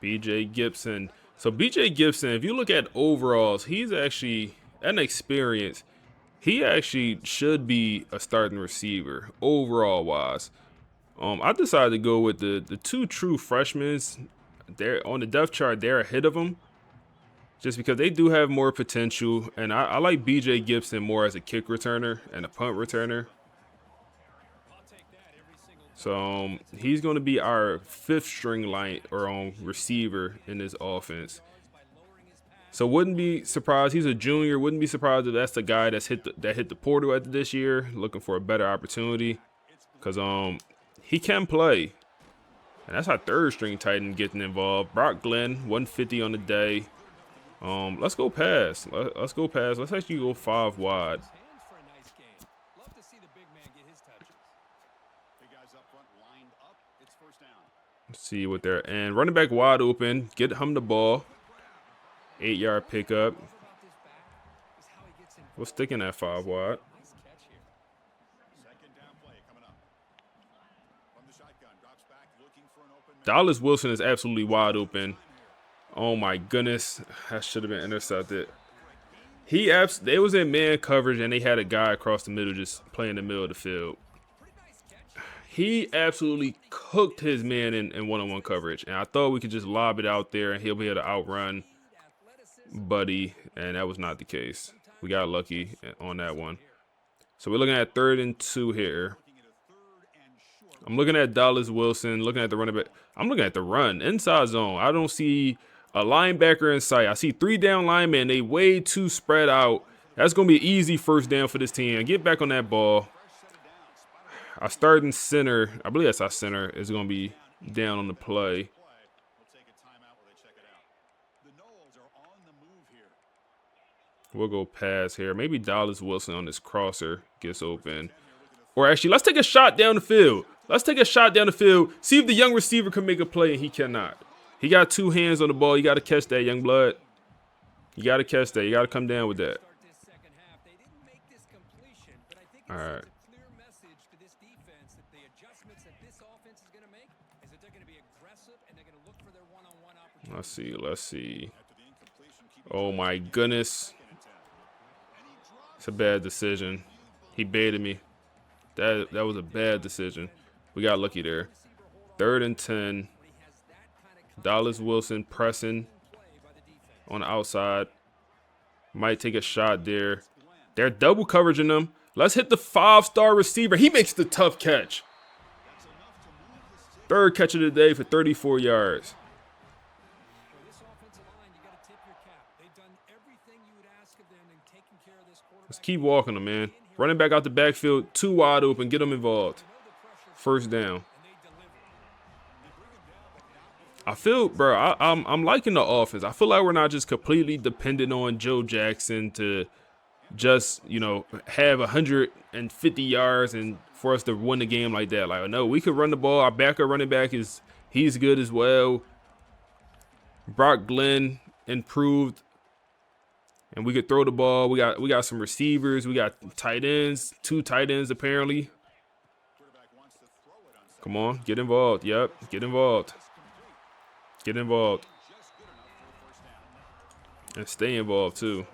BJ Gibson. So BJ Gibson, if you look at overalls, he's actually an experience. He actually should be a starting receiver overall wise. I decided to go with the two true freshmen. They're on the depth chart. They're ahead of him just because they do have more potential. And I like BJ Gibson more as a kick returner and a punt returner. So he's going to be our fifth string line or receiver in this offense. So wouldn't be surprised. He's a junior. Wouldn't be surprised if that's the guy that's hit the portal at this year, looking for a better opportunity. Cause he can play, and that's our third string tight end getting involved. Brock Glenn, 150 on the day. Let's go pass. Let's go pass. Let's actually go 5 wide. Let's see what they're and running back wide open. Get him the ball. 8-yard pickup. We're sticking at 5 wide. Dallas Wilson is absolutely wide open. Oh my goodness, that should have been intercepted. They was in man coverage and they had a guy across the middle just playing the middle of the field. He absolutely cooked his man in one-on-one coverage, and I thought we could just lob it out there and he'll be able to outrun Buddy, and that was not the case. We got lucky on that one. So we're looking at 3rd and 2 here. I'm looking at Dallas Wilson, looking at the running back. I'm looking at the run, inside zone. I don't see a linebacker in sight. I see 3 down linemen. They way too spread out. That's going to be an easy first down for this team. Get back on that ball. Our starting center, I believe that's our center, is going to be down on the play. We'll go pass here. Maybe Dallas Wilson on this crosser gets open. Or actually, let's take a shot down the field. Let's take a shot down the field. See if the young receiver can make a play, and he cannot. He got 2 hands on the ball. You got to catch that, young blood. You got to catch that. You got to come down with that. All right. Let's see. Let's see. Oh, my goodness. It's a bad decision. He baited me. That was a bad decision. We got lucky there. 3rd and 10. Dallas Wilson pressing on the outside. Might take a shot there. They're double coveraging them. Let's hit the 5-star receiver. He makes the tough catch. 3rd catch of the day for 34 yards. Let's keep walking them, man. Running back out the backfield, 2 wide open. Get them involved. First down. I feel, bro, I'm liking the offense. I feel like we're not just completely dependent on Joe Jackson to just, have 150 yards and for us to win the game like that. Like, no, we could run the ball. Our backup running back he's good as well. Brock Glenn improved. And we could throw the ball. We got some receivers. We got tight ends. 2 tight ends apparently. Come on, get involved. Yep, get involved. Get involved. And stay involved too.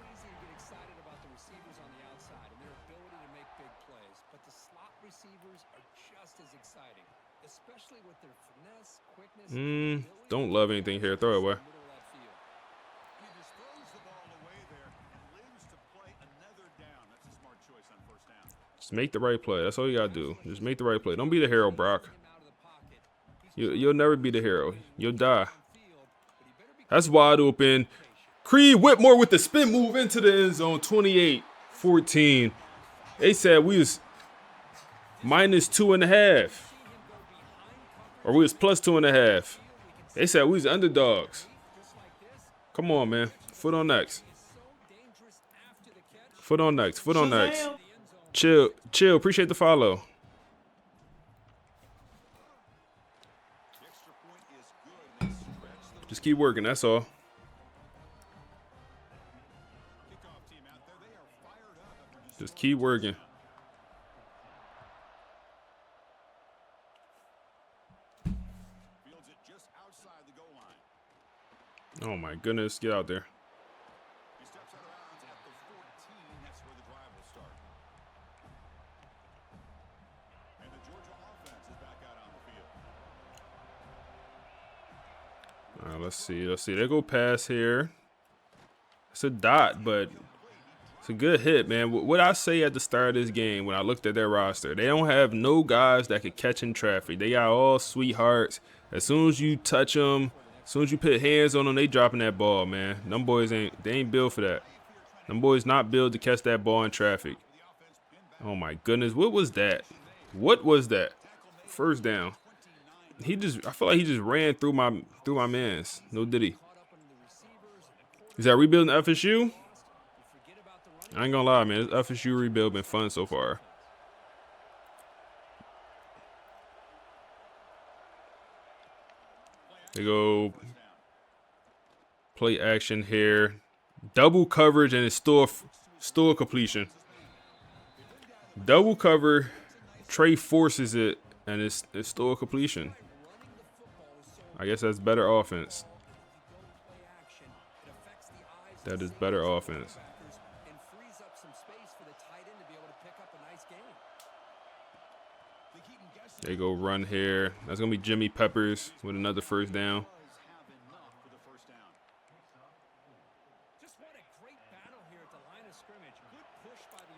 Don't love anything here. Throw it away. Just make the right play. That's all you gotta do. Just make the right play. Don't be the hero, Brock. You'll never be the hero. You'll die. That's wide open. Creed Whitmore with the spin move into the end zone. 28-14. They said we was -2.5. Or we was +2.5. They said we was underdogs. Come on, man. Foot on next. Foot on next. Foot on next. Chill. Appreciate the follow. Just keep working. That's all. Just keep working. Oh my goodness, get out there. He steps out of bounds at the 14. That's where the drive will start. And the Georgia offense is back out on the field. All right, let's see. Let's see. They go pass here. It's a dot, but it's a good hit, man. What I say at the start of this game when I looked at their roster, they don't have no guys that could catch in traffic. They got all sweethearts. As soon as you touch them, as soon as you put hands on them, they dropping that ball, man. Them boys ain't built for that. Them boys not built to catch that ball in traffic. Oh my goodness, what was that? What was that? First down. I feel like he just ran through my mans. No diddy. Is that rebuilding FSU? I ain't gonna lie, man. This FSU rebuild been fun so far. They go play action here. Double coverage and it's still a completion. Double cover. Trey forces it and it's still a completion. I guess that's better offense. That is better offense. They go run here. That's going to be Jimmy Peppers with another first down.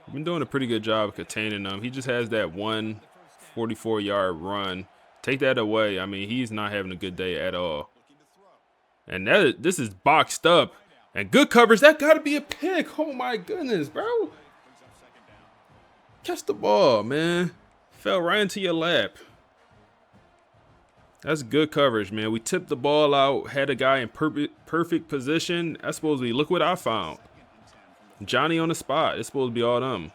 We've been doing a pretty good job of containing them. He just has that one 44-yard run. Take that away. I mean, he's not having a good day at all. And this is boxed up. And good coverage. That got to be a pick. Oh, my goodness, bro. Catch the ball, man. Fell right into your lap. That's good coverage, man. We tipped the ball out, had a guy in perfect position. That's supposed to be, look what I found. Johnny on the spot. It's supposed to be all them.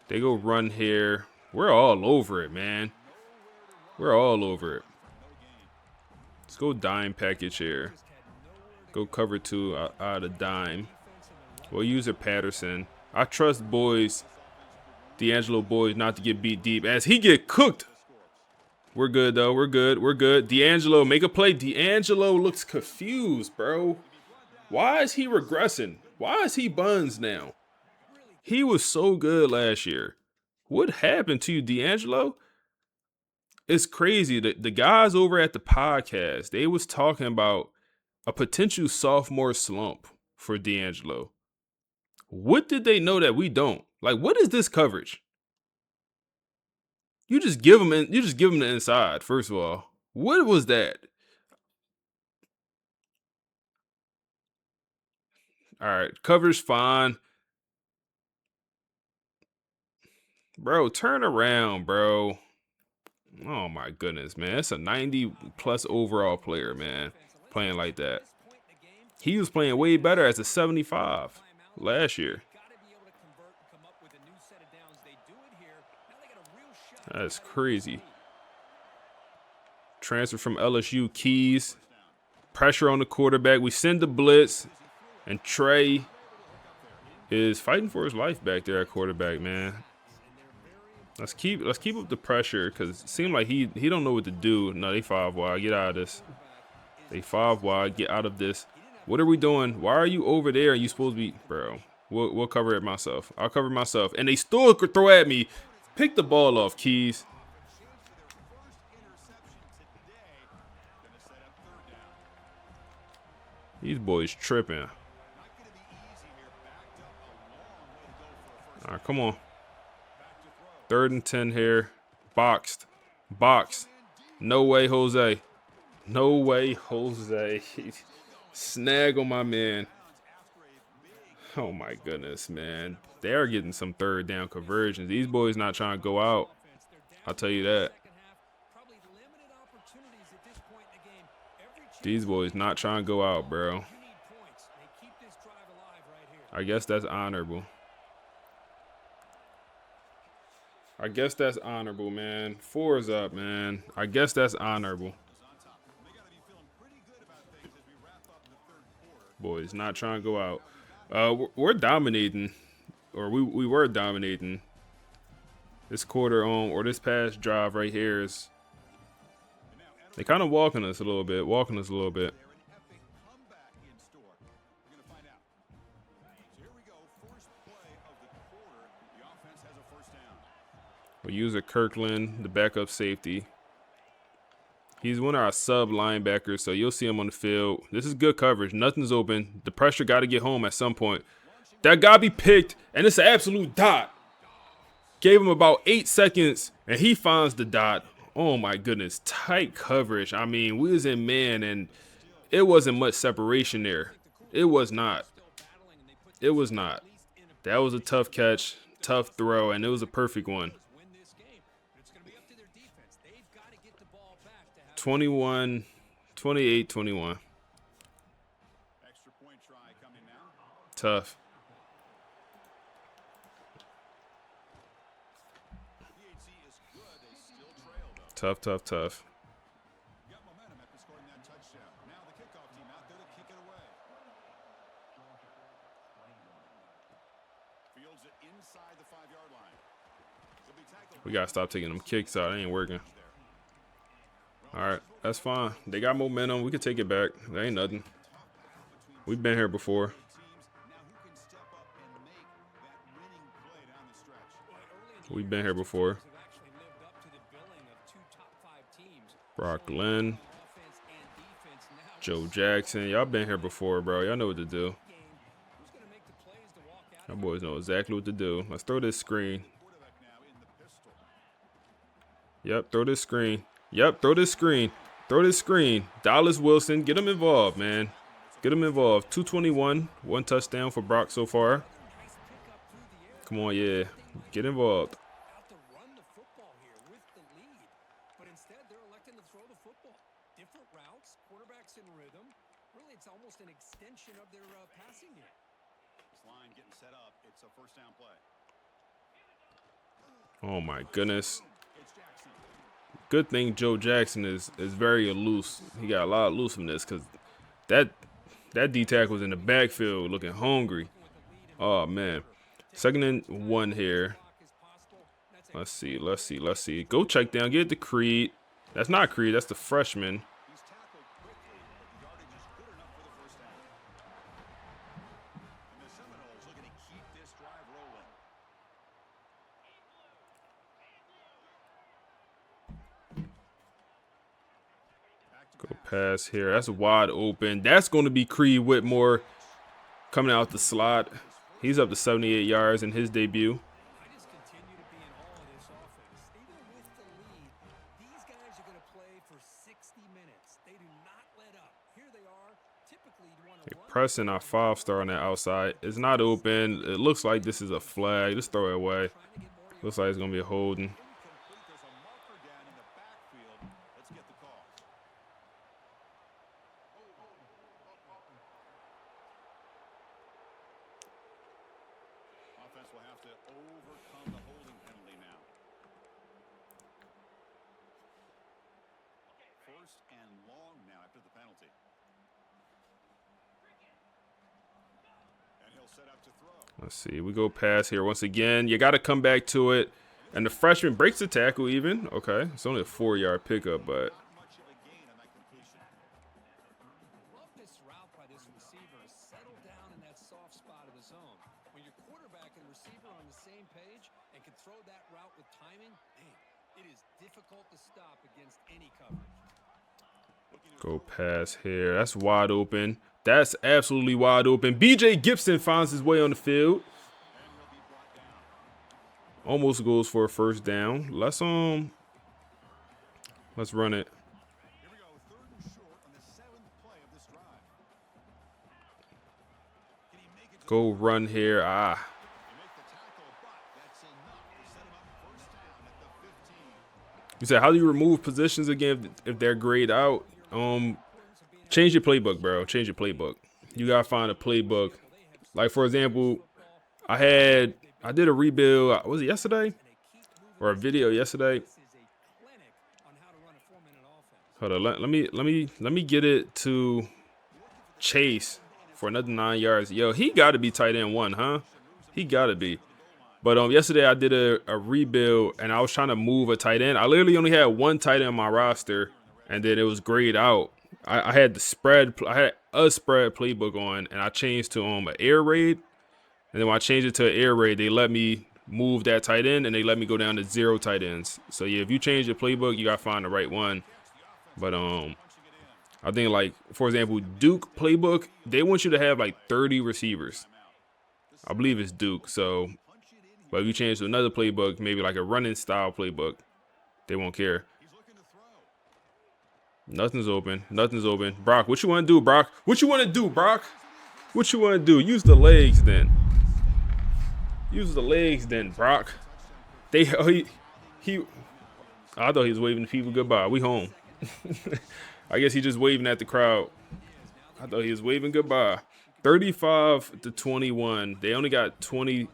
They go run here. We're all over it, man. We're all over it. Let's go dime package here. Go cover two out of dime. We'll use a Patterson. I trust D'Angelo Boys not to get beat deep. As he get cooked. We're good, though. We're good. We're good. D'Angelo, make a play. D'Angelo looks confused, bro. Why is he regressing? Why is he buns now? He was so good last year. What happened to you, D'Angelo? It's crazy. The guys over at the podcast, they was talking about a potential sophomore slump for D'Angelo. What did they know that we don't? Like, what is this coverage? You just give him the inside, first of all. What was that? All right, coverage fine. Bro, turn around, bro. Oh my goodness, man. That's a 90+ overall player, man. Playing like that. He was playing way better as a 75 last year. That's crazy. Transfer from LSU, Keys. Pressure on the quarterback. We send the blitz. And Trey is fighting for his life back there at quarterback, man. Let's keep up the pressure because it seemed like he don't know what to do. No, they 5 wide. Get out of this. They 5 wide. Get out of this. What are we doing? Why are you over there? And you supposed to be, bro? We'll cover it myself. I'll cover myself. And they still could throw at me. Pick the ball off, Keys. These boys tripping. All right, come on. 3rd and 10 here. Boxed. Boxed. No way, Jose. No way, Jose. Snag on my man. Oh, my goodness, man. They're getting some 3rd down conversions. These boys not trying to go out. I'll tell you that. These boys not trying to go out, bro. I guess that's honorable. I guess that's honorable, man. 4 is up, man. I guess that's honorable. Boys not trying to go out. We're dominating, or we were dominating. This quarter on, or this past drive right here is They kind of walking us a little bit. There an epic comeback in store. We're going to find out. So here we go. First play of the quarter. The offense has a first down. We use a Kirkland, the backup safety. He's one of our sub linebackers, so you'll see him on the field. This is good coverage. Nothing's open. The pressure got to get home at some point. That got to be picked, and it's an absolute dot. Gave him about 8 seconds, and he finds the dot. Oh, my goodness. Tight coverage. I mean, we was in man, and it wasn't much separation there. It was not. It was not. That was a tough catch, tough throw, and it was a perfect one. 28-21. Extra point try coming now. Tough. PHC is good. They still trail though. Tough. Got momentum after scoring that touchdown. Now the kickoff team out there to kick it away. Fields it inside the 5-yard line. He'll be tackled. We got to stop taking them kicks out. It ain't working. All right, that's fine. They got momentum. We can take it back. That ain't nothing. We've been here before. Now who can step up and make that winning play down the stretch? We've been here before. Brock Glenn, Joe Jackson. Y'all been here before, bro. Y'all know what to do. Y'all boys know exactly what to do. Let's throw this screen. Yep, throw this screen. Throw this screen. Dallas Wilson, get him involved, man. Get him involved. 221, 1 touchdown for Brock so far. Come on, yeah. Get involved. Oh my goodness. Good thing Joe Jackson is very loose. He got a lot of looseness because that D-tackle was in the backfield looking hungry. Oh man. 2nd and 1 here. Let's see. Go check down. Get it to Creed. That's not Creed. That's the freshman. He's tackled quickly, but the yardage is good enough for the first down. And the Seminoles looking to keep this drive rolling. Go pass here. That's wide open. That's going to be Creed Whitmore coming out the slot. He's up to 78 yards in his debut. They're pressing our 5-star on that outside. It's not open. It looks like this is a flag. Just throw it away. Looks like it's going to be a holding. There's a marker down in the backfield. Let's get the call. Offense will have to overcome the holding penalty now. First and long now after the penalty. And he'll set up to throw. Let's see. We go pass here once again. You got to come back to it. And the freshman breaks the tackle even. Okay. It's only a 4-yard pickup, but Not much of a gain on that completion. Love this route by this receiver to settle down in that soft spot of the zone. When your quarterback and receiver are on the same page and can throw that route with timing, man, it is difficult to stop against any coverage. go pass here. That's wide open. That's absolutely wide open. BJ Gibson finds his way on the field. Almost goes for a first down. Let's run it. Here we go, 3rd and short on the 7th play of this drive. Can he make it to Go run here. They make the tackle, but that's enough to set him up first down at the 15. You said, how do you remove positions again if they're grayed out? Change your playbook, bro. Change your playbook. You gotta find a playbook. Like, for example, I did a rebuild. Was it yesterday? Or a video yesterday? Hold on. Let me get it to Chase for another 9 yards. Yo, he got to be tight end 1, huh? He got to be. But yesterday I did a rebuild and I was trying to move a tight end. I literally only had 1 tight end on my roster, and then it was grayed out. I had the spread. I had a spread playbook on, and I changed to an air raid. And then when I changed it to an air raid, they let me move that tight end, and they let me go down to 0 tight ends. So yeah, if you change your playbook, you gotta find the right one. But I think like for example, Duke playbook, they want you to have like 30 receivers. I believe it's Duke. So, but if you change to another playbook, maybe like a running style playbook, they won't care. Nothing's open. Nothing's open. Brock, what you want to do, Brock? What you want to do, Brock? What you want to do? Use the legs then. Use the legs then, Brock. They he I thought he was waving to people goodbye. We home. I guess he just waving at the crowd. I thought he was waving goodbye. 35-21. They only got 2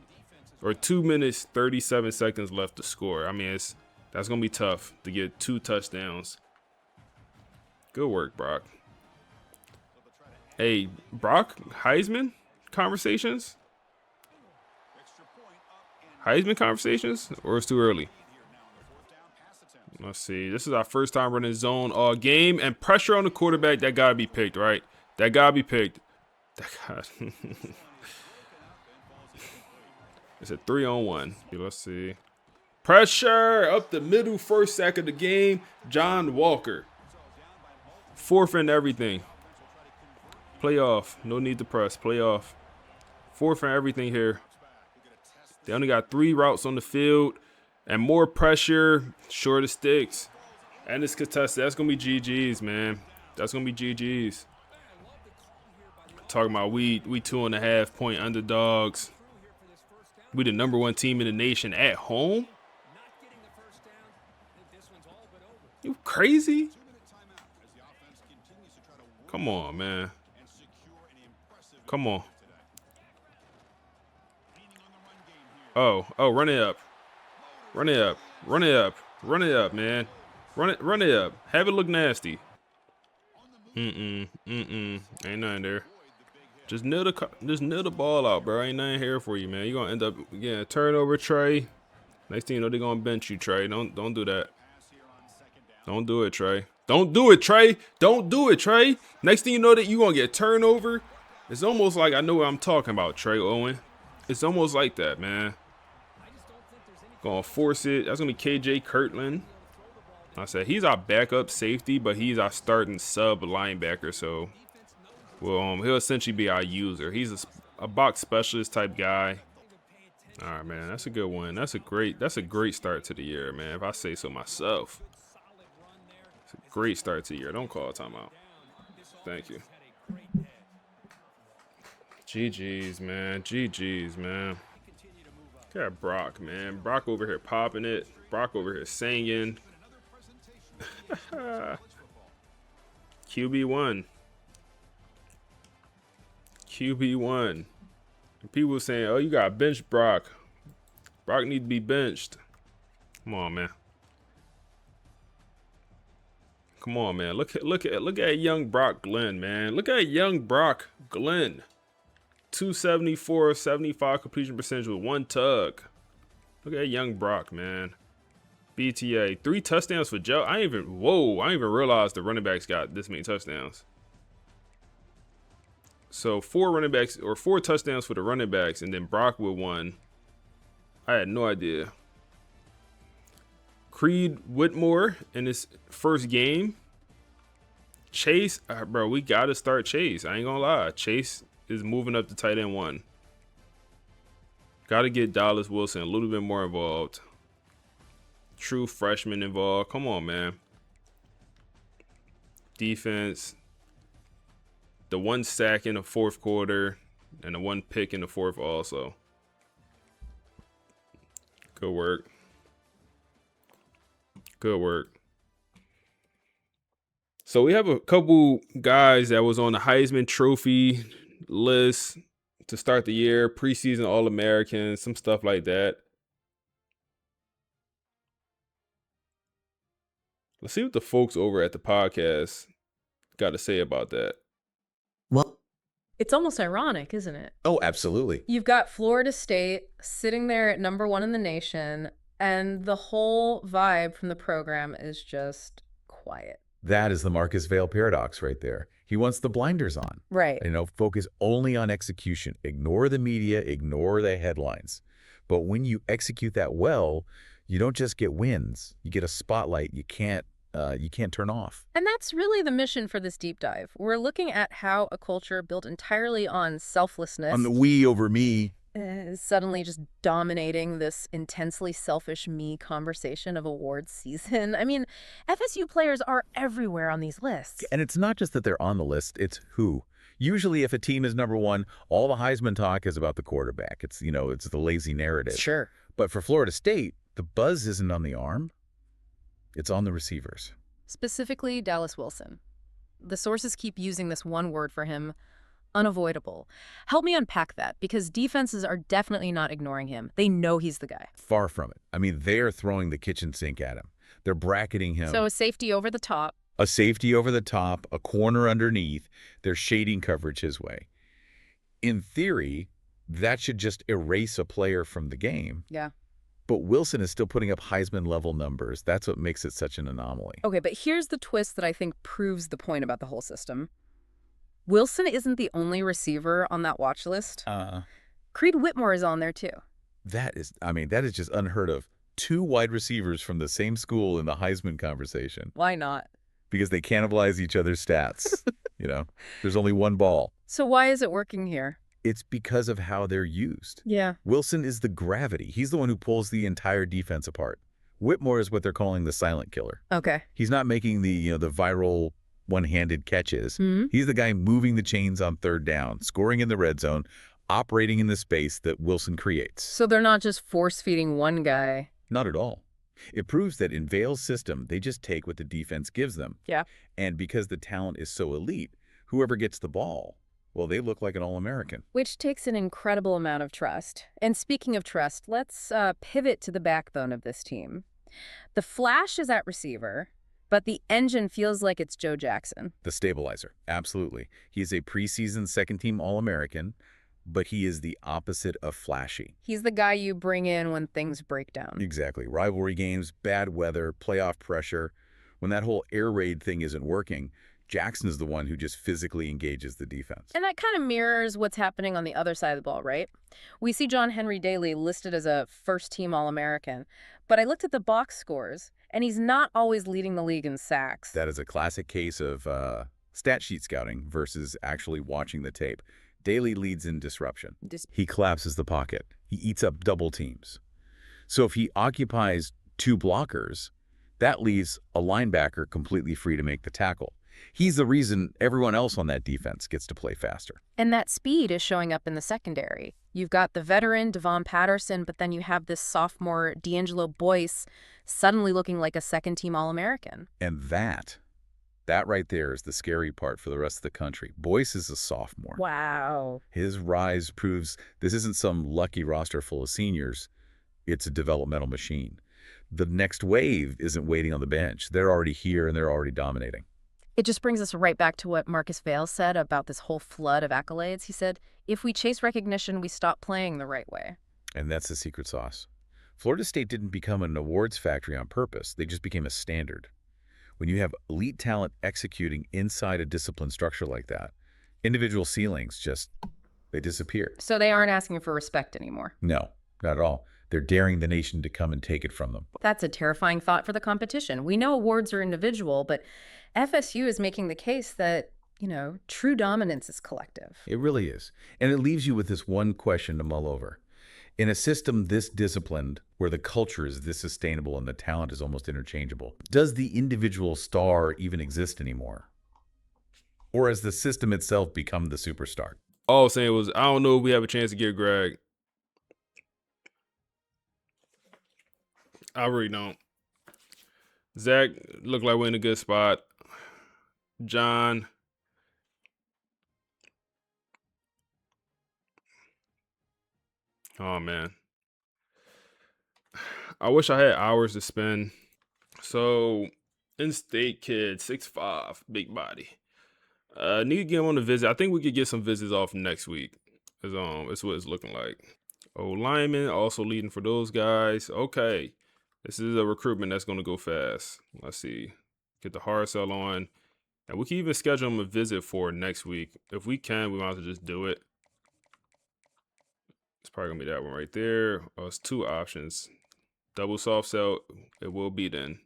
minutes 37 seconds left to score. I mean, that's gonna be tough to get 2 touchdowns. Good work, Brock. Hey, Brock, Heisman conversations? Heisman conversations? Or it's too early? Let's see. This is our first time running zone all game. And pressure on the quarterback, that gotta be picked, right? That gotta be picked. It's a 3-on-1. Let's see. Pressure up the middle, first sack of the game. John Walker. 4th and everything. Play off. No need to press. Play off. 4th and everything here. They only got 3 routes on the field. And more pressure. Short of sticks. And it's contested. That's going to be GG's, man. That's going to be GG's. Talking about we 2.5 point underdogs. We the #1 team in the nation at home. You crazy? Come on, man. Come on. Oh, run it up. Run it up. Run it up. Run it up, man. Run it up. Have it look nasty. Ain't nothing there. Just nail the ball out, bro. Ain't nothing here for you, man. You're gonna end up getting a turnover, Trey. Next thing you know, they're gonna bench you, Trey. Don't do that. Don't do it, Trey. Don't do it, Trey. Don't do it, Trey. Next thing you know that you're going to get turnover. It's almost like I know what I'm talking about, Trey Owen. It's almost like that, man. Going to force it. That's going to be KJ Kirtland. I said he's our backup safety, but he's our starting sub linebacker. So, well, he'll essentially be our user. He's a box specialist type guy. All right, man. That's a good one. That's a great start to the year, man. If I say so myself. Great start to the year. Don't call a timeout. Thank you. GG's, man. GG's, man. Look at Brock, man. Brock over here popping it. Brock over here singing. QB1. QB1. And people saying, oh, you got bench Brock. Brock need to be benched. Come on, man. Come on, man. Look at young Brock Glenn, man. Look at young Brock Glenn. 274, 75 completion percentage with 1 tug. Look at young Brock, man. BTA. 3 touchdowns for Joe. I didn't even realize the running backs got this many touchdowns. So 4 running backs or 4 touchdowns for the running backs, and then Brock with 1. I had no idea. Creed Whitmore in his first game. Chase, bro, we got to start Chase. I ain't going to lie. Chase is moving up to tight end 1. Got to get Dallas Wilson a little bit more involved. True freshman involved. Come on, man. Defense. The 1 sack in the 4th quarter and the 1 pick in the 4th also. Good work. Good work. So we have a couple guys that was on the Heisman Trophy list to start the year, preseason All-Americans, some stuff like that. Let's see what the folks over at the podcast got to say about that. Well, It's almost ironic, isn't it? Oh, absolutely. You've got Florida State sitting there at #1 in the nation, and the whole vibe from the program is just quiet. That is the Marcus Vail paradox right there. He wants the blinders on. Right. Focus only on execution. Ignore the media, ignore the headlines. But when you execute that well, you don't just get wins. You get a spotlight you can't turn off. And that's really the mission for this deep dive. We're looking at how a culture built entirely on selflessness On the we over me. is suddenly just dominating this intensely selfish me conversation of awards season. I mean, FSU players are everywhere on these lists. And it's not just that they're on the list, it's who. Usually if a team is number one, all the Heisman talk is about the quarterback. It's the lazy narrative. Sure. But for Florida State, the buzz isn't on the arm. It's on the receivers. Specifically, Dallas Wilson. The sources keep using this one word for him: unavoidable. Help me unpack that, because defenses are definitely not ignoring him. They know he's the guy. Far from it. I mean, they're throwing the kitchen sink at him. They're bracketing him. So a safety over the top. A safety over the top, a corner underneath. They're shading coverage his way. In theory, that should just erase a player from the game. Yeah. But Wilson is still putting up Heisman-level numbers. That's what makes it such an anomaly. Okay, but here's the twist that I think proves the point about the whole system. Wilson isn't the only receiver on that watch list. Creed Whitmore is on there too. That is just unheard of. 2 wide receivers from the same school in the Heisman conversation. Why not? Because they cannibalize each other's stats. There's only one ball. So why is it working here? It's because of how they're used. Yeah. Wilson is the gravity. He's the one who pulls the entire defense apart. Whitmore is what they're calling the silent killer. Okay. He's not making the viral one-handed catches. Hmm? He's the guy moving the chains on third down, scoring in the red zone, operating in the space that Wilson creates. So they're not just force-feeding one guy. Not at all. It proves that in Vail's system, they just take what the defense gives them. Yeah. And because the talent is so elite, whoever gets the ball, well, they look like an All-American. Which takes an incredible amount of trust. And speaking of trust, let's pivot to the backbone of this team. The flash is at receiver, but the engine feels like it's Joe Jackson. The stabilizer, absolutely. He is a preseason second-team All-American, but he is the opposite of flashy. He's the guy you bring in when things break down. Exactly. Rivalry games, bad weather, playoff pressure. When that whole air raid thing isn't working, Jackson is the one who just physically engages the defense. And that kind of mirrors what's happening on the other side of the ball, right? We see John Henry Daly listed as a first-team All-American, but I looked at the box scores, and he's not always leading the league in sacks. That is a classic case of stat sheet scouting versus actually watching the tape. Daly leads in disruption. He collapses the pocket. He eats up double teams. So if he occupies 2 blockers, that leaves a linebacker completely free to make the tackle. He's the reason everyone else on that defense gets to play faster. And that speed is showing up in the secondary. You've got the veteran Devon Patterson, but then you have this sophomore D'Angelo Boyce suddenly looking like a second-team All-American. And that right there is the scary part for the rest of the country. Boyce is a sophomore. Wow. His rise proves this isn't some lucky roster full of seniors. It's a developmental machine. The next wave isn't waiting on the bench. They're already here and they're already dominating. It just brings us right back to what Marcus Vail said about this whole flood of accolades. He said, if we chase recognition, we stop playing the right way. And that's the secret sauce. Florida State didn't become an awards factory on purpose. They just became a standard. When you have elite talent executing inside a disciplined structure like that, individual ceilings they disappear. So they aren't asking for respect anymore. No, not at all. They're daring the nation to come and take it from them. That's a terrifying thought for the competition. We know awards are individual, but FSU is making the case that, true dominance is collective. It really is. And it leaves you with this one question to mull over. In a system this disciplined, where the culture is this sustainable and the talent is almost interchangeable, does the individual star even exist anymore? Or has the system itself become the superstar? All I was saying was, I don't know if we have a chance to get Greg. I really don't. Zach looked like we're in a good spot. John. Oh, man. I wish I had hours to spend. So, in-state kid, 6'5", big body. Need to get him on a visit. I think we could get some visits off next week. That's what it's looking like. O-lineman, also leading for those guys. Okay. This is a recruitment that's going to go fast. Let's see. get the hard sell on. And we can even schedule him a visit for next week. If we can, we might as well just do it. It's probably gonna be that one right there. Oh, it's 2 options. Double soft sell, it will be then.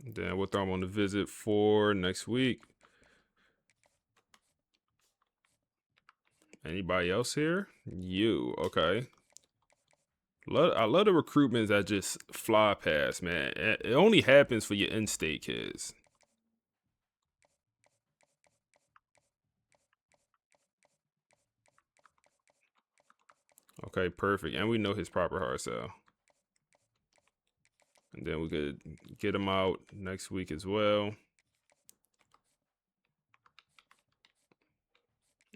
Then we'll throw him on the visit for next week. Anybody else here? You, okay. I love the recruitments that just fly past, man. It only happens for your in-state kids. Okay, perfect. And we know his proper hard sell. And then we could get him out next week as well.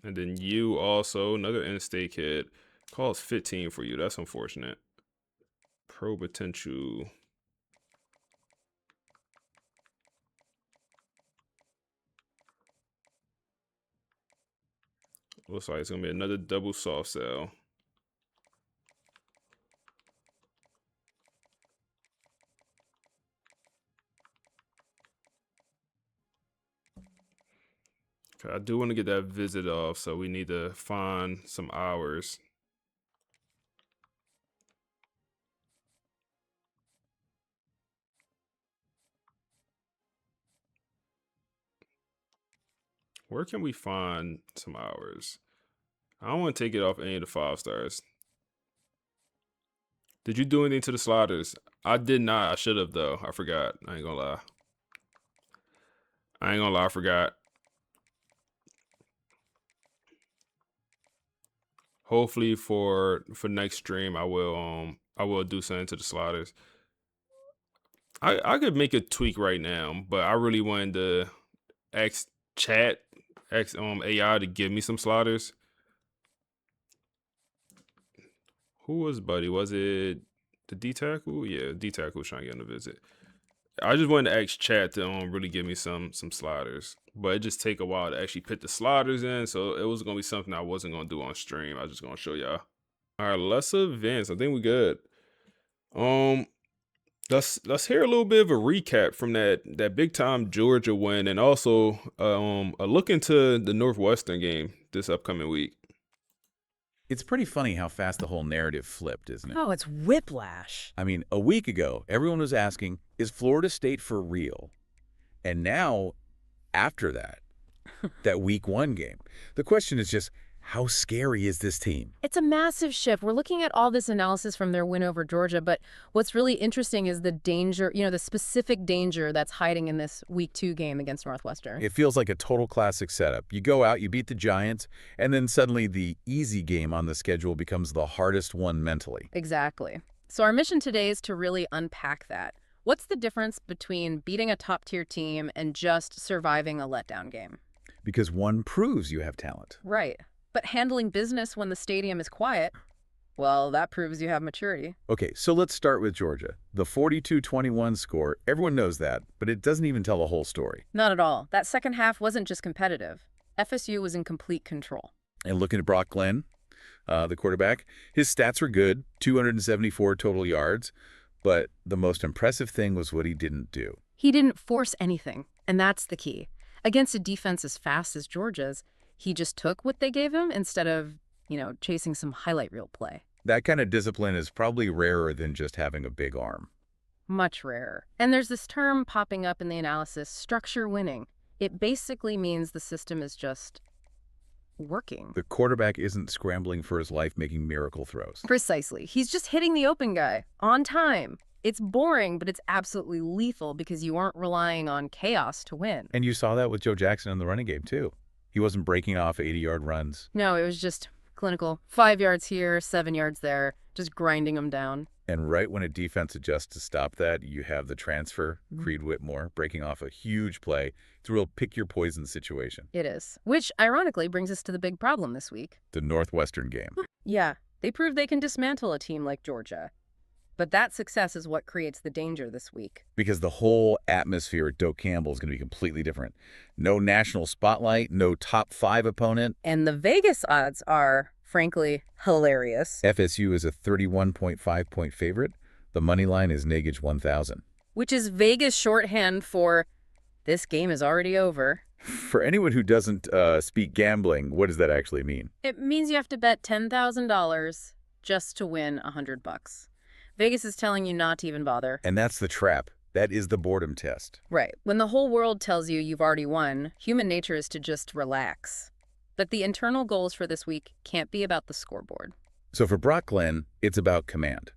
And then you also, another in-state kid, calls 15 for you. That's unfortunate. Pro potential. Looks like it's going to be another double soft sell. Okay, I do want to get that visit off, so we need to find some hours. Where can we find some hours? I don't want to take it off any of the 5 stars. Did you do anything to the sliders? I did not. I should have, though. I forgot. I ain't gonna lie. I forgot. Hopefully for next stream I will do something to the sliders. I could make a tweak right now, but I really wanted to ask AI to give me some sliders. Who was Buddy? Was it the D-Tackle? Yeah, D-Tackle was trying to get on a visit. I just wanted to ask chat to really give me some sliders, but it just take a while to actually put the sliders in, so it was gonna be something I wasn't gonna do on stream. I was just gonna show y'all. All right, let's advance. I think we good. Let's hear a little bit of a recap from that big time Georgia win, and also a look into the Northwestern game this upcoming week. It's pretty funny how fast the whole narrative flipped, isn't it? Oh, it's whiplash. I mean, a week ago, everyone was asking, is Florida State for real? And now, after that week 1 game, the question is just, how scary is this team? It's a massive shift. We're looking at all this analysis from their win over Georgia, but what's really interesting is the danger, the specific danger that's hiding in this week 2 game against Northwestern. It feels like a total classic setup. You go out, you beat the Giants, and then suddenly the easy game on the schedule becomes the hardest one mentally. Exactly. So our mission today is to really unpack that. What's the difference between beating a top-tier team and just surviving a letdown game? Because one proves you have talent. Right. But handling business when the stadium is quiet, well, that proves you have maturity. Okay, so let's start with Georgia. The 42-21 score, everyone knows that, but it doesn't even tell the whole story. Not at all. That second half wasn't just competitive. FSU was in complete control. And looking at Brock Glenn, the quarterback, his stats were good, 274 total yards, but the most impressive thing was what he didn't do. He didn't force anything, and that's the key. Against a defense as fast as Georgia's, he just took what they gave him instead of, chasing some highlight reel play. That kind of discipline is probably rarer than just having a big arm. Much rarer. And there's this term popping up in the analysis, structure winning. It basically means the system is just working. The quarterback isn't scrambling for his life making miracle throws. Precisely. He's just hitting the open guy on time. It's boring, but it's absolutely lethal because you aren't relying on chaos to win. And you saw that with Joe Jackson in the running game, too. He wasn't breaking off 80-yard runs. No, it was just clinical. 5 yards here, 7 yards there, just grinding them down. And right when a defense adjusts to stop that, you have the transfer, Creed Whitmore, breaking off a huge play. It's a real pick-your-poison situation. It is. Which, ironically, brings us to the big problem this week. The Northwestern game. Yeah, they proved they can dismantle a team like Georgia. But that success is what creates the danger this week. Because the whole atmosphere at Doak Campbell is going to be completely different. No national spotlight, no top 5 opponent. And the Vegas odds are, frankly, hilarious. FSU is a 31.5-point favorite. The money line is negative 1,000. Which is Vegas shorthand for this game is already over. For anyone who doesn't speak gambling, what does that actually mean? It means you have to bet $10,000 just to win $100. Vegas is telling you not to even bother. And that's the trap. That is the boredom test. Right. When the whole world tells you you've already won, human nature is to just relax. But the internal goals for this week can't be about the scoreboard. So for Brock Glenn, it's about command.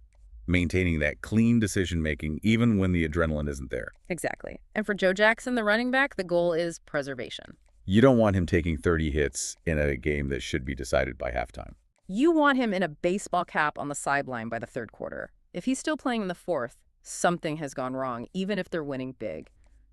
Maintaining that clean decision-making even when the adrenaline isn't there. Exactly. And for Joe Jackson, the running back, the goal is preservation. You don't want him taking 30 hits in a game that should be decided by halftime. You want him in a baseball cap on the sideline by the third quarter. If he's still playing in the fourth, something has gone wrong, even if they're winning big.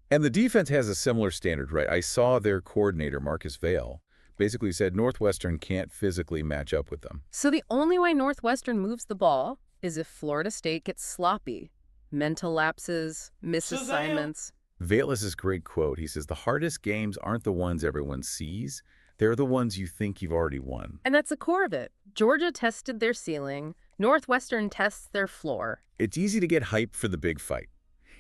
And the defense has a similar standard, right? I saw their coordinator, Marcus Vail, basically said Northwestern can't physically match up with them. So the only way Northwestern moves the ball is if Florida State gets sloppy. Mental lapses, misassignments. Vail has this great quote. He says, the hardest games aren't the ones everyone sees. They're the ones you think you've already won. And that's the core of it. Georgia tested their ceiling. Northwestern tests their floor. It's easy to get hyped for the big fight.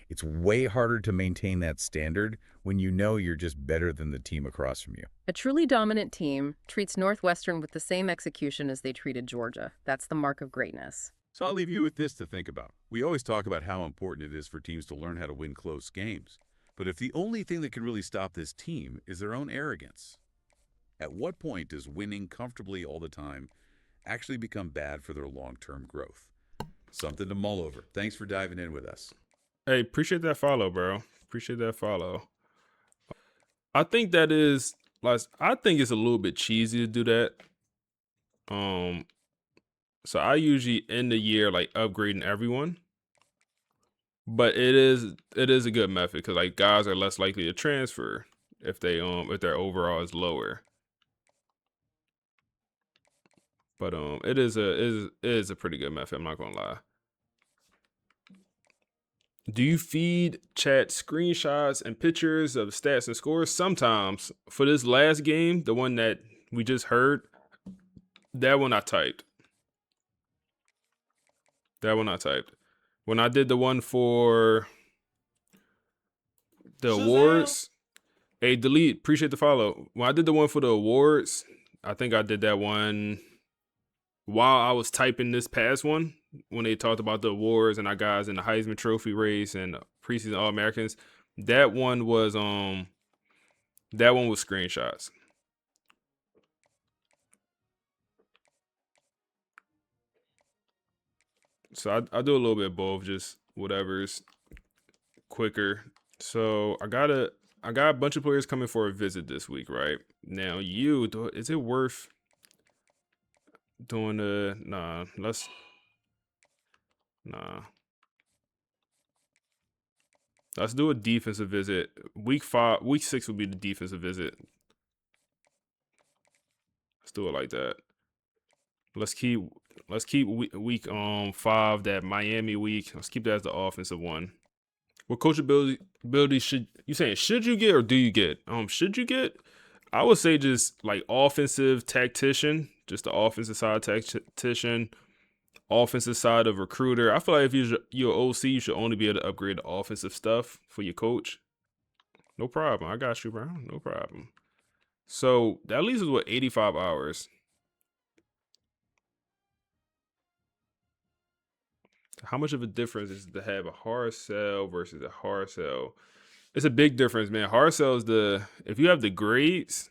It's way harder to maintain that standard when you know you're just better than the team across from you. A truly dominant team treats Northwestern with the same execution as they treated Georgia. That's the mark of greatness. So I'll leave you with this to think about. We always talk about how important it is for teams to learn how to win close games. But if the only thing that can really stop this team is their own arrogance, at what point does winning comfortably all the time actually become bad for their long-term growth? Something to mull over. Thanks for diving in with us. Hey, appreciate that follow, bro. Appreciate that follow. I think that is, like, I think it's a little bit cheesy to do that. So I usually end the year like upgrading everyone, but it is a good method because like guys are less likely to transfer if if their overall is lower. But it is a pretty good method. I'm not gonna lie. Do you feed chat screenshots and pictures of stats and scores? Sometimes. For this last game, the one that we just heard, that one I typed. When I did the one for the awards, hey, delete, appreciate the follow. When I did the one for the awards, I think I did that one while I was typing this past one, when they talked about the awards and our guys in the Heisman Trophy race and preseason All-Americans. That one was screenshots. So I do a little bit of both, just whatever's quicker. So I got a bunch of players coming for a visit this week, right? Now is it worth doing let's do a defensive visit. Week 6 would be the defensive visit. Let's do it like that. Let's keep week 5, that Miami week. Let's keep that as the offensive one. What coachability should you get or do you get? Should you get? I would say just like offensive tactician, just the offensive side tactician, offensive side of recruiter. I feel like if you're OC, you should only be able to upgrade the offensive stuff for your coach. No problem. I got you, bro. No problem. So that leaves us with 85 hours. How much of a difference is it to have a hard sell versus a hard sell? It's a big difference, man. Hard sell is if you have the grades.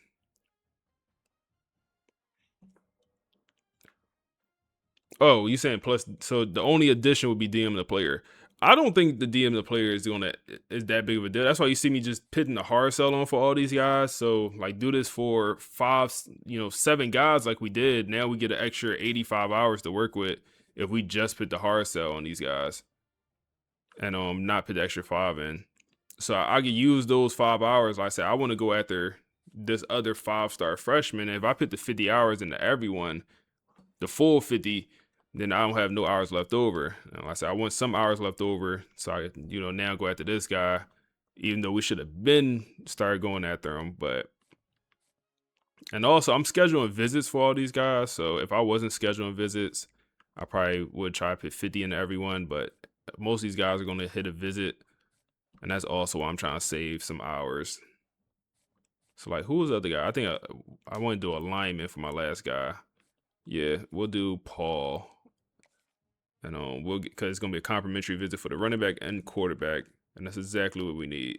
Oh, you saying plus? So the only addition would be DM the player. I don't think the DM the player is that big of a deal. That's why you see me just pitting the hard sell on for all these guys. So like do this for 7 guys like we did. Now we get an extra 85 hours to work with if we just put the hard sell on these guys and not put the extra 5 in. So I can use those 5 hours. Like I said, I want to go after this other 5-star freshman. And if I put the 50 hours into everyone, the full 50, then I don't have no hours left over. And like I said, I want some hours left over, so I, now go after this guy, even though we should have been started going after him. But and also I'm scheduling visits for all these guys, so if I wasn't scheduling visits, I probably would try to put 50 into everyone. But most of these guys are going to hit a visit, and that's also why I'm trying to save some hours. So like, who was the other guy? I think I want to do a lineman for my last guy. Yeah, we'll do Paul. And we'll get, because it's gonna be a complimentary visit for the running back and quarterback, and that's exactly what we need.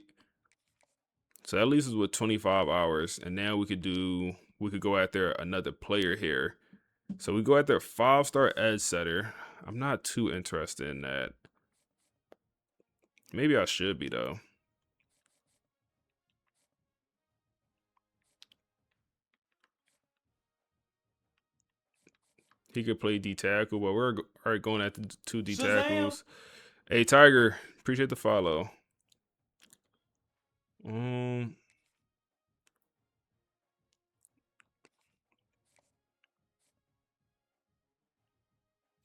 So that leaves us with 25 hours, and now we could go after another player here. So we go after a 5-star edge setter. I'm not too interested in that. Maybe I should be though. He could play D tackle, but we're already going at the 2 D tackles. Hey Tiger, appreciate the follow.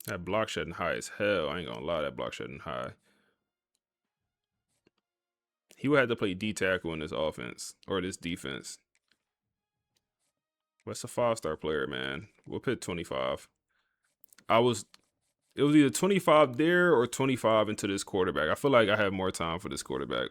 That block shedding high as hell. I ain't gonna lie, that block shedding high. He would have to play D tackle in this offense or this defense. What's a 5-star player, man? We'll put 25. It was either 25 there or 25 into this quarterback. I feel like I have more time for this quarterback.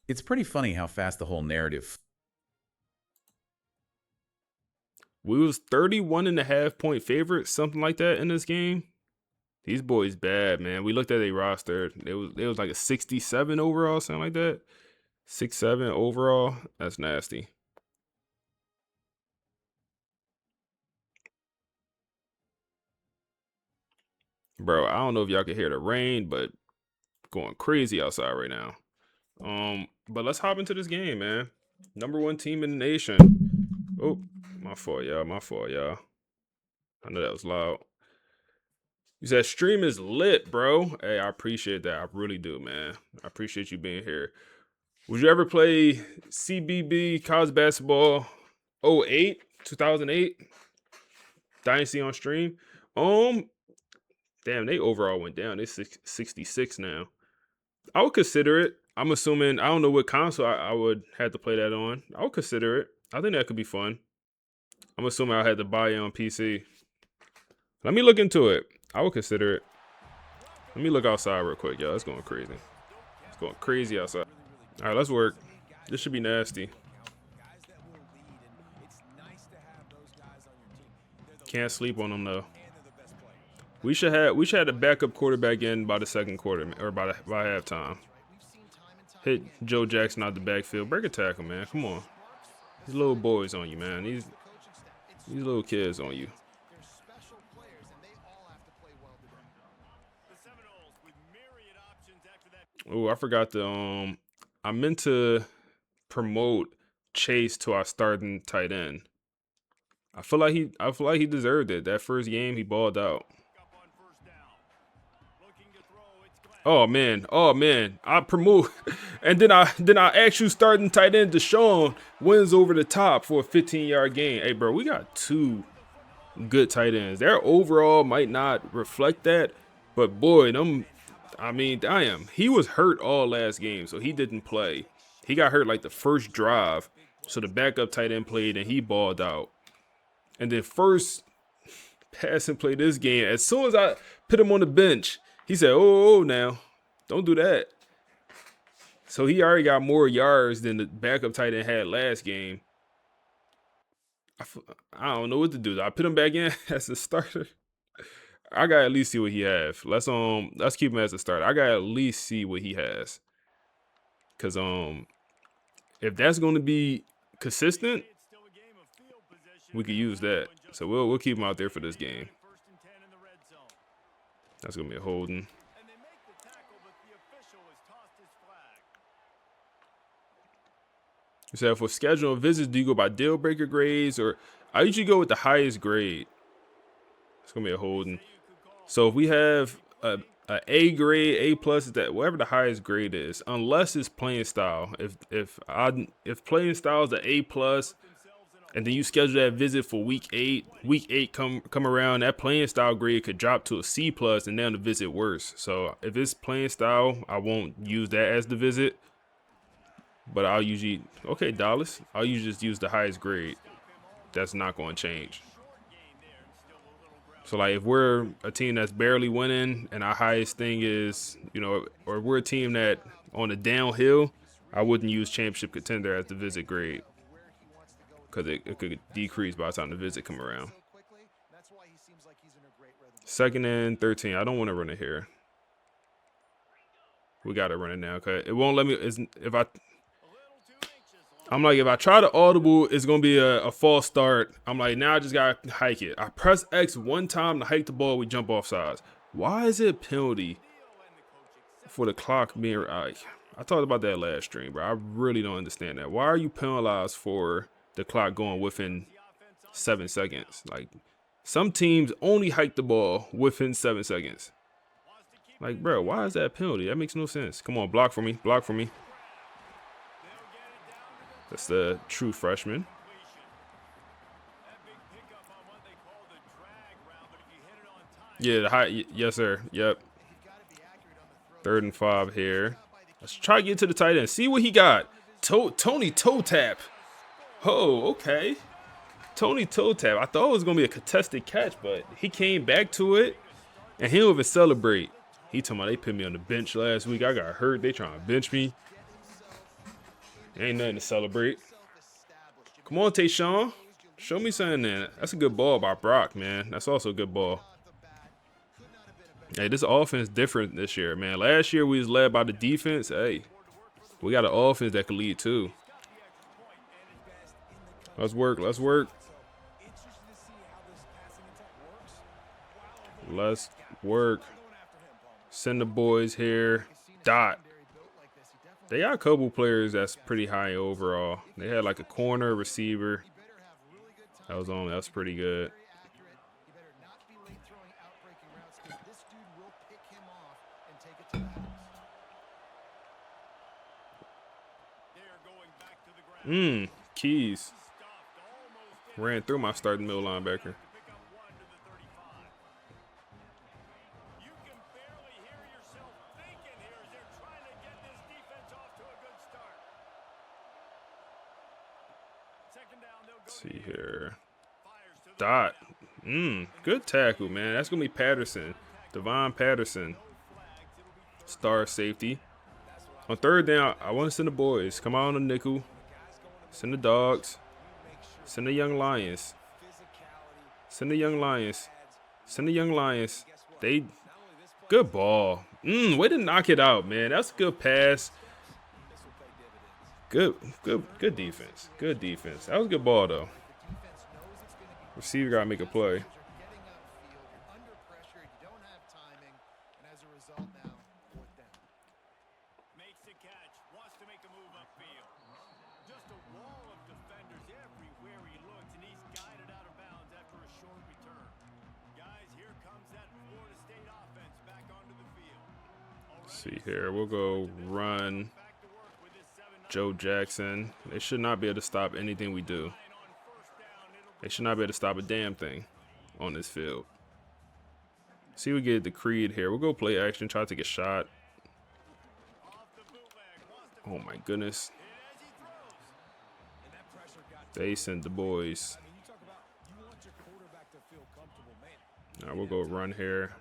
It's pretty funny how fast the whole narrative. We was 31.5 point favorite, something like that in this game. These boys bad, man. We looked at a roster. It was like a 67 overall, something like that. 6-7 overall. That's nasty. Bro, I don't know if y'all can hear the rain, but going crazy outside right now. But let's hop into this game, man. Number 1 team in the nation. Oh, my fault, y'all. My fault, y'all. I know that was loud. You said stream is lit, bro. Hey, I appreciate that. I really do, man. I appreciate you being here. Would you ever play CBB college basketball 08, 2008? Dynasty on stream? Damn, they overall went down. They're 66 now. I would consider it. I'm assuming, I don't know what console I would have to play that on. I would consider it. I think that could be fun. I'm assuming I had to buy it on PC. Let me look into it. I would consider it. Let me look outside real quick, y'all. It's going crazy. It's going crazy outside. All right, let's work. This should be nasty. Can't sleep on them though. We should have a backup quarterback in by the second quarter or by halftime. Hit Joe Jackson out the backfield. Break a tackle, man. Come on. These little boys on you, man. These little kids on you. Oh, I forgot to I meant to promote Chase to our starting tight end. I feel like he deserved it. That first game he balled out. Oh man. I promote and then I actually starting tight end Deshaun wins over the top for a 15-yard gain. Hey bro, we got 2 good tight ends. Their overall might not reflect that, but boy, damn, he was hurt all last game, so he didn't play. He got hurt like the first drive, so the backup tight end played and he balled out. And then first passing play this game, as soon as I put him on the bench, he said, oh, now, don't do that. So he already got more yards than the backup tight end had last game. I don't know what to do. I put him back in as a starter. I gotta at least see what he has. Let's keep him as a starter. I gotta at least see what he has. Cause if that's gonna be consistent, we could use that. So we'll keep him out there for this game. That's gonna be a holding. So for scheduling visits, do you go by deal breaker grades, or I usually go with the highest grade? It's gonna be a holding. So if we have a a A grade, A plus is that whatever the highest grade is, unless it's playing style. If playing style is an A plus, and then you schedule that visit for week 8 come around, that playing style grade could drop to a C plus, and then the visit worse. So if it's playing style, I won't use that as the visit. But I'll usually Dallas. I'll usually just use the highest grade. That's not going to change. So like if we're a team that's barely winning and our highest thing is, or we're a team that on the downhill, I wouldn't use championship contender as the visit grade because it could decrease by the time the visit come around. 2nd and 13. I don't want to run it here. We got to run it now because it won't let me. If I try to audible, it's going to be a false start. I'm like, now I just got to hike it. I press X one time to hike the ball. We jump off sides. Why is it a penalty for the clock being like? I talked about that last stream, bro. I really don't understand that. Why are you penalized for the clock going within 7 seconds? Like, some teams only hike the ball within 7 seconds. Like, bro, why is that a penalty? That makes no sense. Come on, block for me. Block for me. That's the true freshman. Yeah, yes, sir. Yep. 3rd and 5 here. Let's try to get to the tight end. See what he got. Tony toe tap. Oh, okay. Tony toe tap. I thought it was going to be a contested catch, but he came back to it, and he don't even celebrate. He talking about they put me on the bench last week. I got hurt. They trying to bench me. Ain't nothing to celebrate. Come on, Tayshawn. Show me something then. That's a good ball by Brock, man. That's also a good ball. Hey, this offense different this year, man. Last year we was led by the defense. Hey, we got an offense that can lead too. Let's work. Let's work. Let's work. Send the boys here. Dot. They got a couple players that's pretty high overall. They had like a corner, receiver. That's pretty good. Keys. Ran through my starting middle linebacker. Let's see here. Dot. Good tackle, man. That's going to be Patterson. Devon Patterson. Star safety. On 3rd down, I want to send the boys. Come on the nickel. Send the dogs. Send the young lions. Send the young lions. Send the young lions. Good ball. Way to knock it out, man. That's a good pass. Good defense. Good defense. That was a good ball, though. Receiver got to make a play. See here, we'll go run Joe Jackson. They should not be able to stop anything we do. They should not be able to stop a damn thing on this field. See, we get the Creed here. We'll go play action, try to take a shot. Oh my goodness. They sent the boys. Now we'll go run here.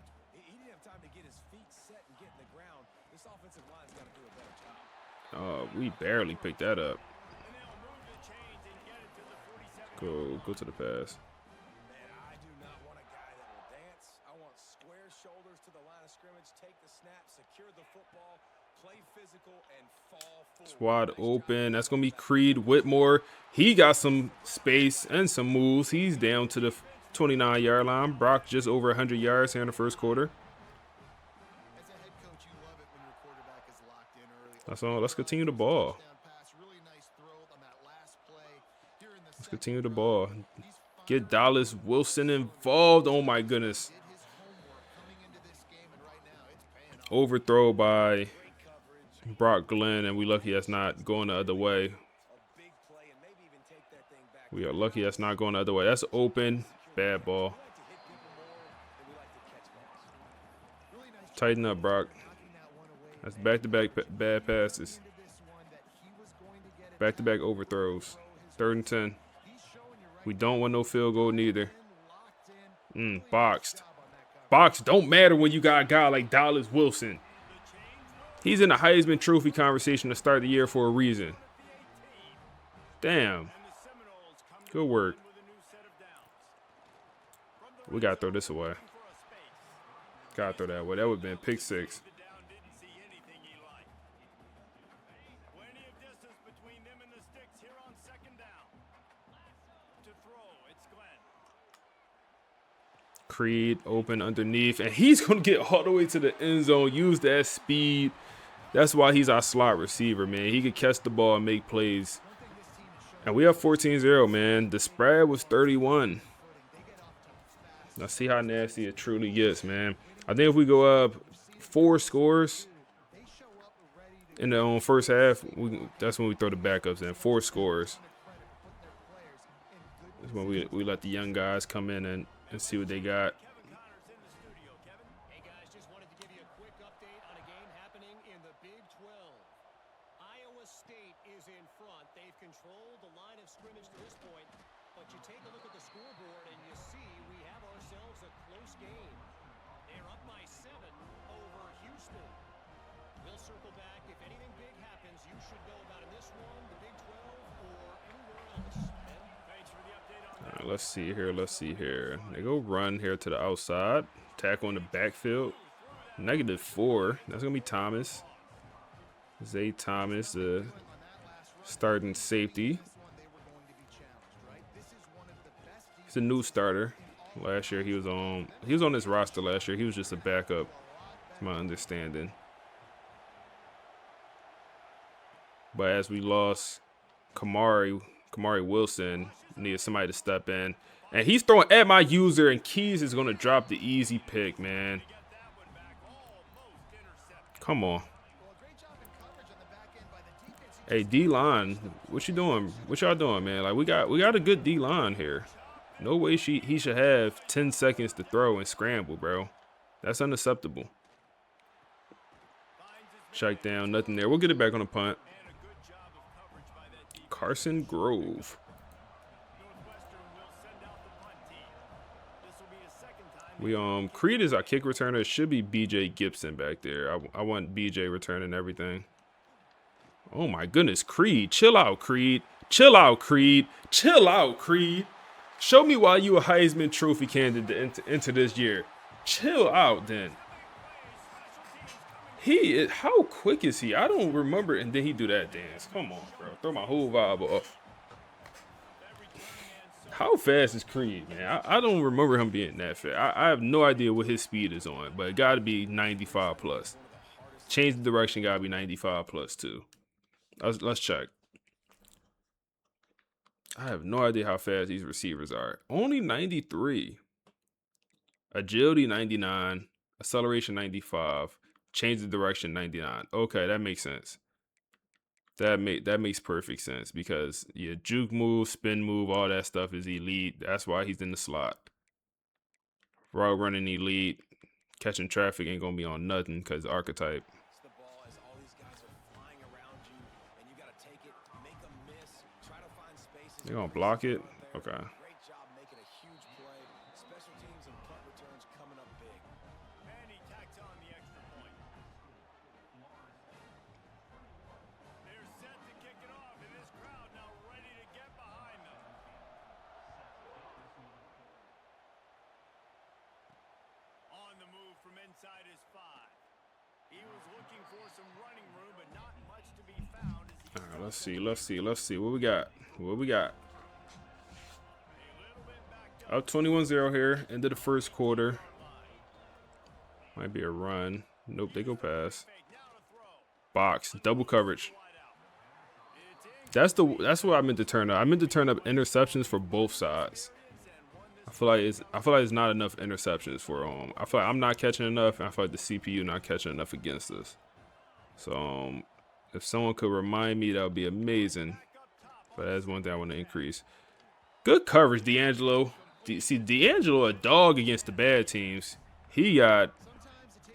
We barely picked that up. Go to the pass. It's wide open. That's going to be Creed Whitmore. He got some space and some moves. He's down to the 29-yard line. Brock just over 100 yards here in the first quarter. That's all. Let's continue the ball. Let's continue the ball. Get Dallas Wilson involved. Oh, my goodness. Overthrow by Brock Glenn, and we lucky that's not going the other way. We are lucky that's not going the other way. That's open. Bad ball. Tighten up, Brock. That's back-to-back bad passes. Back-to-back overthrows. 3rd and 10. We don't want no field goal neither. Boxed. Box don't matter when you got a guy like Dallas Wilson. He's in the Heisman Trophy conversation to start the year for a reason. Damn. Good work. We got to throw this away. Got to throw that away. That would have been pick 6. Creed open underneath, and he's going to get all the way to the end zone, use that speed. That's why he's our slot receiver, man. He could catch the ball and make plays. And we have 14-0, man. The spread was 31. Let's see how nasty it truly gets, man. I think if we go up 4 scores in the first half, that's when we throw the backups in. 4 scores. That's when we let the young guys come in and see what they got. Hey guys, just wanted to give you a quick update on a game happening in the Big 12. Iowa State is in front. They've controlled the line of scrimmage to this point, but you take a look at the scoreboard and you see we have ourselves a close game. They're up by 7 over Houston. We'll circle back. If anything big happens, you should know about in this one, the Big 12, or anywhere else. Ben, thanks for the update on that. Let's see here. Let's see here. They go run here to the outside. Tackle in the backfield. -4. That's going to be Thomas. Zay Thomas, the starting safety. He's a new starter. Last year he was on this roster last year. He was just a backup. That's my understanding. But as we lost Kamari Wilson, needed somebody to step in. And he's throwing at my user, and Keys is going to drop the easy pick, man. Come on. Hey, D-line, what you doing? What y'all doing, man? Like, we got a good D-line here. No way he should have 10 seconds to throw and scramble, bro. That's unacceptable. Check down, nothing there. We'll get it back on the punt. Carson Grove. Creed is our kick returner. It should be BJ Gibson back there. I want BJ returning everything. Oh my goodness, Creed. Chill out, Creed. Chill out, Creed. Chill out, Creed. Show me why you a Heisman Trophy candidate to enter this year. Chill out, then. How quick is he? I don't remember. And then he do that dance. Come on, bro. Throw my whole vibe off. How fast is Creed, man? I don't remember him being that fast. I have no idea what his speed is on, but it got to be 95 plus. Change the direction, got to be 95 plus too. Let's check. I have no idea how fast these receivers are. Only 93. Agility 99. Acceleration 95. Change the direction 99. Okay, that makes sense. That makes perfect sense because yeah, juke move, spin move, all that stuff is elite. That's why he's in the slot. Route running elite. Catching traffic ain't gonna be on nothing because archetype. They're gonna block it? Okay. Let's see. What we got? Up 21-0 here, end of the first quarter. Might be a run. Nope, they go pass. Box, double coverage. That's what I meant to turn up. I meant to turn up interceptions for both sides. I feel like it's not enough interceptions for I feel like I'm not catching enough, and I feel like the CPU not catching enough against us. So if someone could remind me, that would be amazing. But that's one thing I want to increase. Good coverage, D'Angelo. See, D'Angelo a dog against the bad teams. He got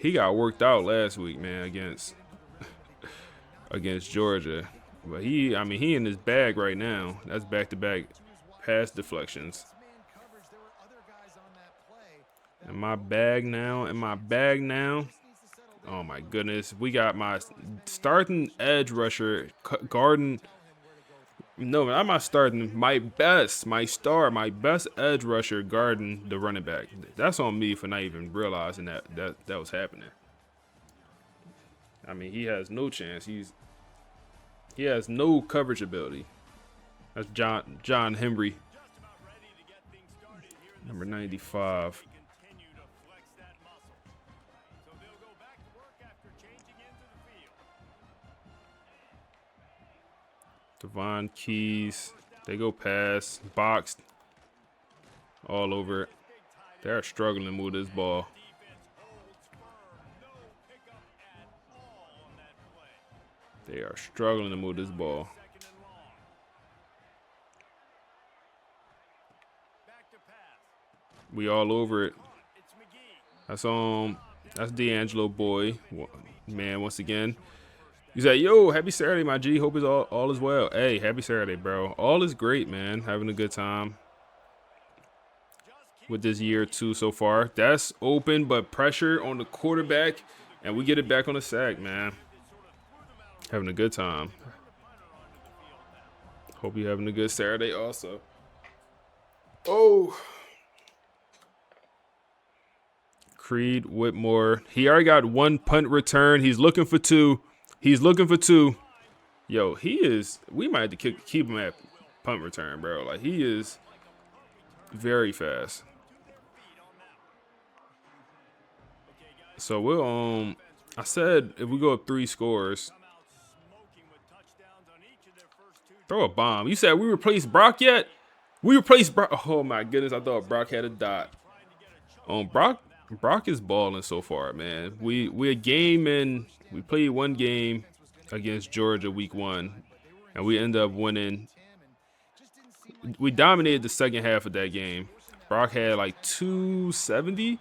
worked out last week, man, against Georgia. But I mean, he in his bag right now. That's back-to-back pass deflections. In my bag now. Oh my goodness, we got my starting edge rusher guarding. No, I'm not starting. My best edge rusher guarding the running back. That's on me for not even realizing that was happening. I mean, he has no chance. He has no coverage ability. That's John Henry, number 95. Devon Keys, they go pass, boxed, all over it. They're struggling to move this ball. They are struggling to move this ball. We all over it. That's D'Angelo boy, man. Once again. You say, yo, happy Saturday, my G. Hope it's all is well. Hey, happy Saturday, bro. All is great, man. Having a good time with this year, too, so far. That's open, but pressure on the quarterback, and we get it back on the sack, man. Having a good time. Hope you're having a good Saturday also. Oh. Creed Whitmore. He already got one punt return. He's looking for two. Yo, we might have to keep him at punt return, bro. Like, he is very fast. So we'll I said if we go up 3 scores, throw a bomb. You said we replaced Brock yet? We replaced Brock. Oh my goodness, I thought Brock had a dot. Brock is balling so far, man. We played one game against Georgia week 1, and we ended up winning. We dominated the second half of that game. Brock had like 270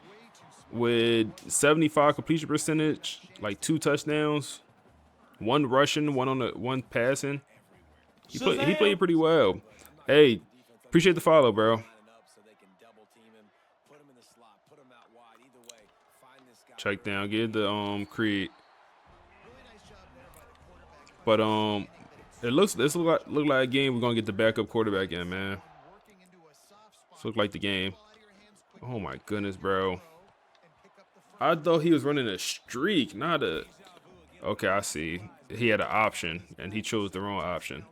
with 75 completion percentage, like 2 touchdowns, 1 rushing, one passing. He played pretty well. Hey, appreciate the follow, bro. Check down, get the Creed. But this look like a game we're gonna get the backup quarterback in, man. This look like the game. Oh my goodness, bro. I thought he was running a streak, not a. Okay, I see. He had an option, and he chose the wrong option.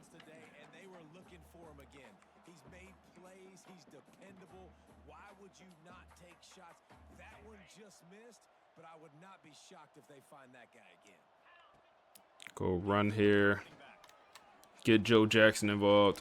Go run here. Get Joe Jackson involved.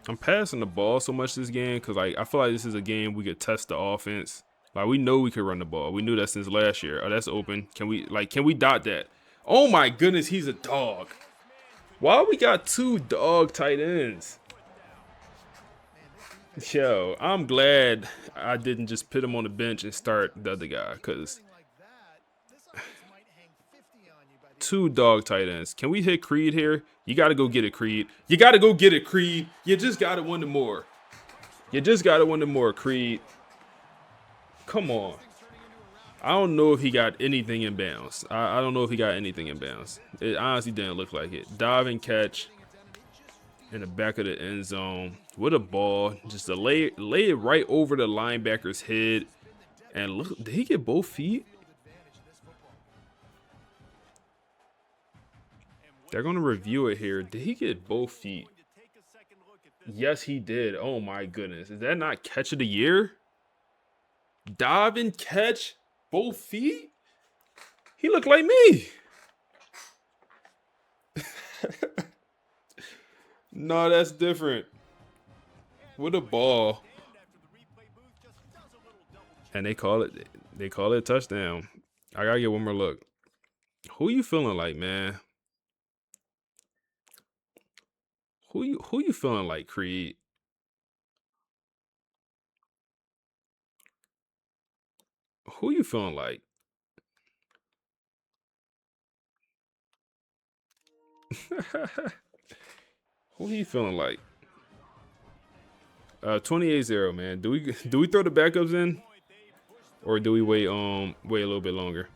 I'm passing the ball so much this game because I feel like this is a game we could test the offense. Like, we know we could run the ball. We knew that since last year. Oh, that's open. Can we dot that? Oh my goodness, he's a dog. Why we got 2 dog tight ends? Yo, I'm glad I didn't just put him on the bench and start the other guy, because 2 dog tight ends. Can we hit Creed here? You got to go get it, Creed. You got to go get it, Creed. You just got to win the more. Creed. Come on. I don't know if he got anything in bounds. I don't know if he got anything in bounds. It honestly didn't look like it. Dive and catch in the back of the end zone with a ball. Just to lay it right over the linebacker's head. And look, did he get both feet? They're going to review it here. Did he get both feet? Yes, he did. Oh, my goodness. Is that not catch of the year? Dive and catch both feet? He looked like me. No, that's different. With a ball. And they call it a touchdown. I gotta get one more look. Who you feeling like, man? Who you feeling like, Creed? Who you feeling like? Who he feeling like? 28-0, man. Do we throw the backups in? Or do we wait a little bit longer?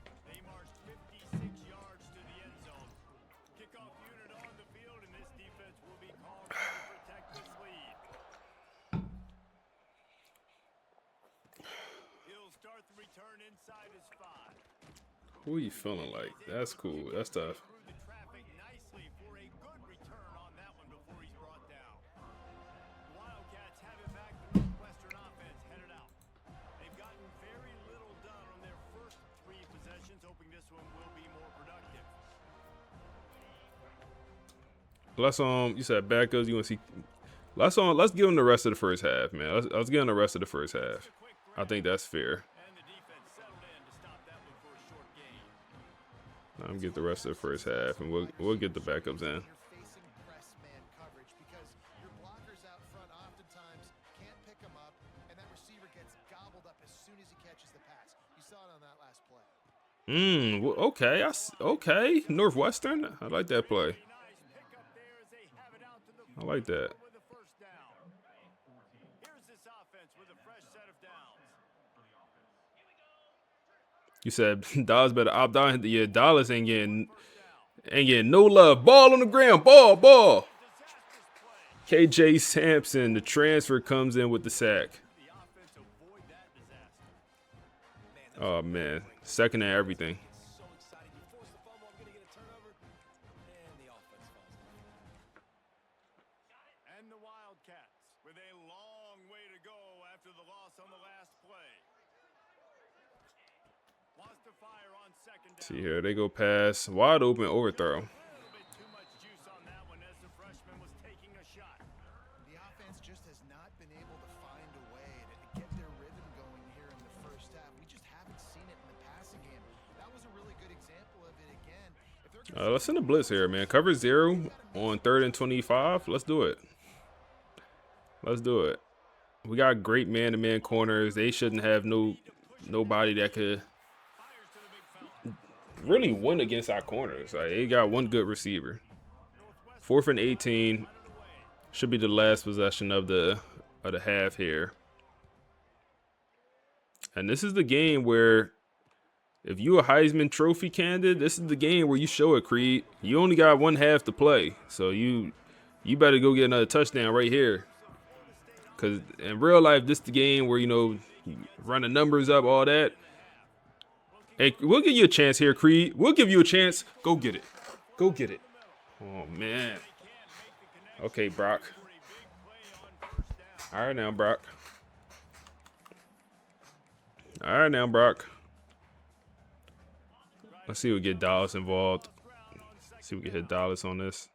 Who you feeling like? That's cool. That's tough. Let's you said backups. You want to see? Let's give them the rest of the first half, man. Let's give them the rest of the first half. I think that's fair. Let them get the rest of the first half, and we'll get the backups in. Okay. Okay. Northwestern. I like that play. I like that. You said Dallas better opt out. Yeah, Dallas ain't getting no love. Ball on the ground. Ball. KJ Sampson, the transfer, comes in with the sack. Oh man, second and everything. See here, they go pass, wide open overthrow. Let's send a blitz here, man. Cover 0 on 3rd and 25. Let's do it. We got great man-to-man corners. They shouldn't have nobody that could really win against our corners. Like, they got one good receiver. 4th and 18. Should be the last possession of the half here. And this is the game where, if you a Heisman Trophy candidate, this is the game where you show it, Creed. You only got one half to play, so you better go get another touchdown right here. Because in real life, this is the game where, you run the numbers up, all that. Hey, we'll give you a chance here, Creed. We'll give you a chance. Go get it. Oh, man. Okay, Brock. All right now, Brock. Let's see if we get Dallas involved. See if we can hit Dallas on this.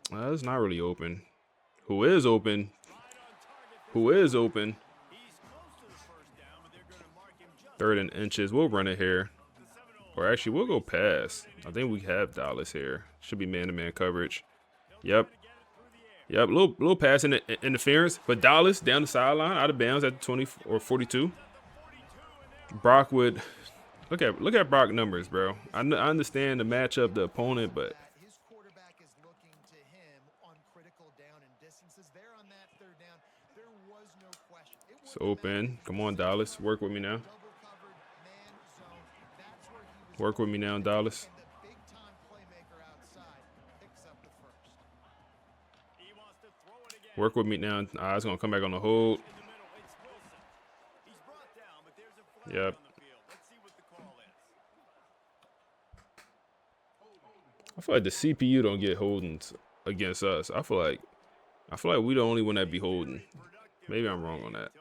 It's not really open. Who is open? 3rd and inches. We'll run it here. Or actually, we'll go pass. I think we have Dallas here. Should be man-to-man coverage. Yep. Little pass interference. But Dallas down the sideline, out of bounds at the 20 or 42. Brock would look at Brock numbers, bro. I understand the matchup, the opponent, but it's open. Come on, Dallas. Work with me now. Dallas. Work with me now. It's gonna come back on the hold. Yep. I feel like the CPU don't get holdings against us. I feel like we the only one that be holding. Maybe I'm wrong on that.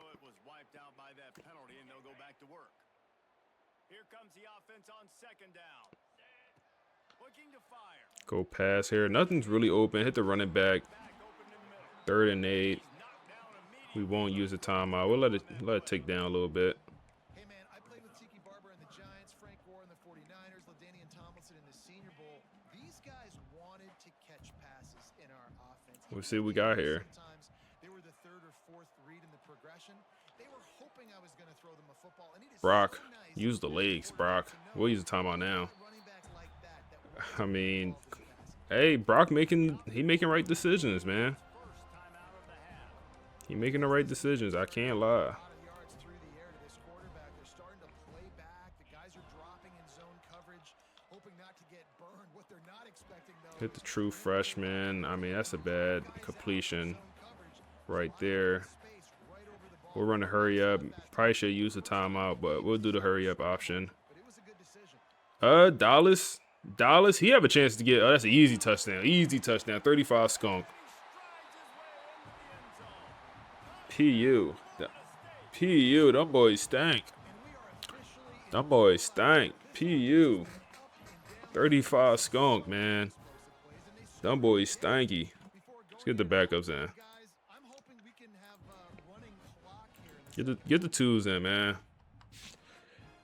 Go pass here. Nothing's really open. Hit the running back. 3rd and 8. We won't use the timeout. We'll let it tick down a little bit. Hey man, I played with Tiki Barber and the Giants, Frank Gore and the 49ers, LaDainian Tomlinson in the Senior Bowl. These guys wanted to catch passes in our offense. We'll see what we got here. Sometimes they were the 3rd or 4th read in the progression. They were hoping I was going to throw them a football. And it is Brock, so nice use the legs, Brock. We'll use the timeout now. I mean, hey, Brock making right decisions, man. He making the right decisions. I can't lie. Hit the true freshman. I mean, that's a bad completion right there. We'll run a hurry up. Probably should use the timeout, but we'll do the hurry up option. Dallas, he have a chance to get. Oh, that's an easy touchdown. Easy touchdown. 35 skunk. PU, them boys stank. Them boys stank. PU. 35 skunk, man. Them boys stanky. Let's get the backups in. Get the twos in, man.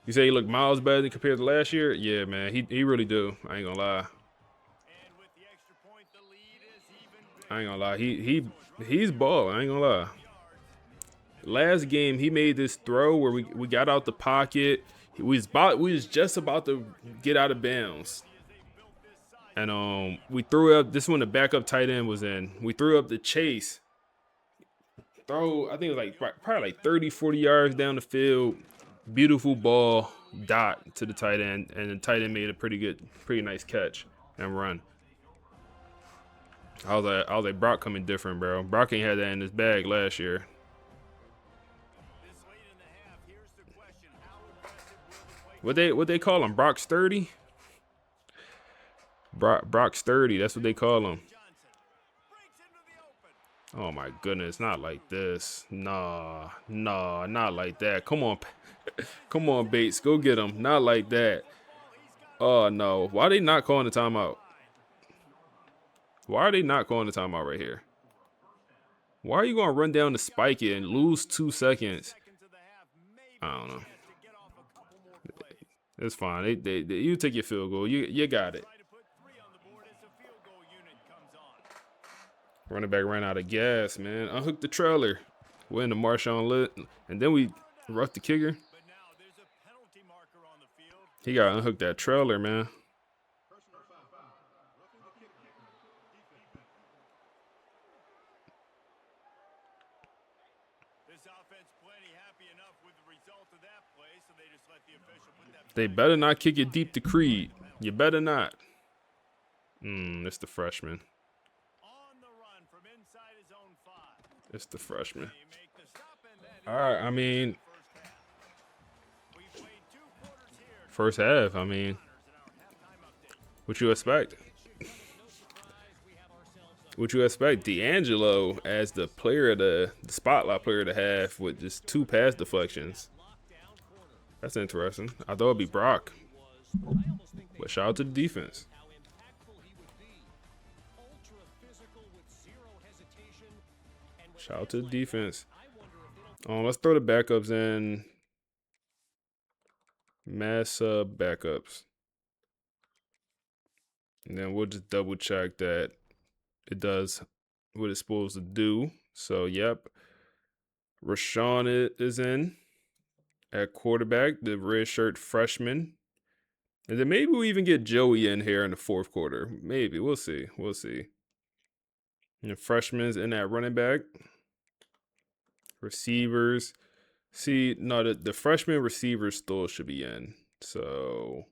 You say he look miles better than compared to last year? Yeah, man. He really do. I ain't gonna lie. I ain't gonna lie. He's balling. I ain't gonna lie. Last game he made this throw where we got out the pocket. We was just about to get out of bounds. And we threw up this one. The backup tight end was in. We threw up the chase. Throw, I think it was like probably like 30, 40 yards down the field. Beautiful ball, dot to the tight end, and the tight end made a pretty nice catch and run. I was like, Brock coming different, bro. Brock ain't had that in his bag last year. What they call him? Brock Sturdy? Brock Sturdy, that's what they call him. Oh my goodness, not like this. Nah, not like that. Come on. Come on, Bates. Go get him. Not like that. Oh no. Why are they not calling the timeout? Why are they not calling the timeout right here? Why are you gonna run down the spike it and lose 2 seconds? I don't know. It's fine. You take your field goal. You got it. Running back ran out of gas, man. Unhook the trailer. We're in the Marshawn lit, and then we rough the kicker. He got to unhook that trailer, man. They better not kick it deep to Creed. You better not. It's the freshman. It's the freshman. All right, I mean, first half, I mean, what you expect? What you expect? D'Angelo as the player of the spotlight player of the half with just 2 pass deflections. That's interesting. I thought it'd be Brock. But shout out to the defense. Shout out to the defense. Let's throw the backups in. Mass sub backups. And then we'll just double check that it does what it's supposed to do. So, yep. Rashawn is in at quarterback, the red shirt freshman. And then maybe we even get Joey in here in the 4th quarter. Maybe. We'll see. We'll see. And the freshman's in at running back. Receivers. See, no, the freshman receivers still should be in. So,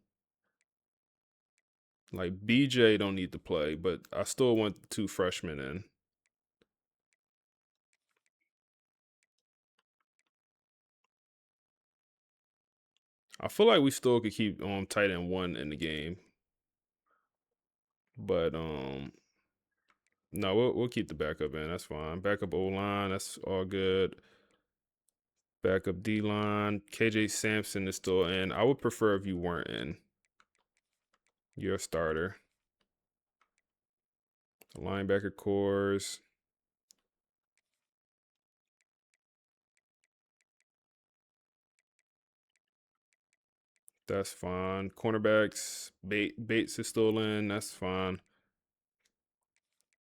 like, BJ don't need to play, but I still want the 2 freshmen in. I feel like we still could keep tight end 1 in the game. But no, we'll keep the backup in. That's fine. Backup O-line, that's all good. Backup D-line. KJ Sampson is still in. I would prefer if you weren't in. You're a starter. The linebacker cores. That's fine. Cornerbacks, Bates is still in. That's fine.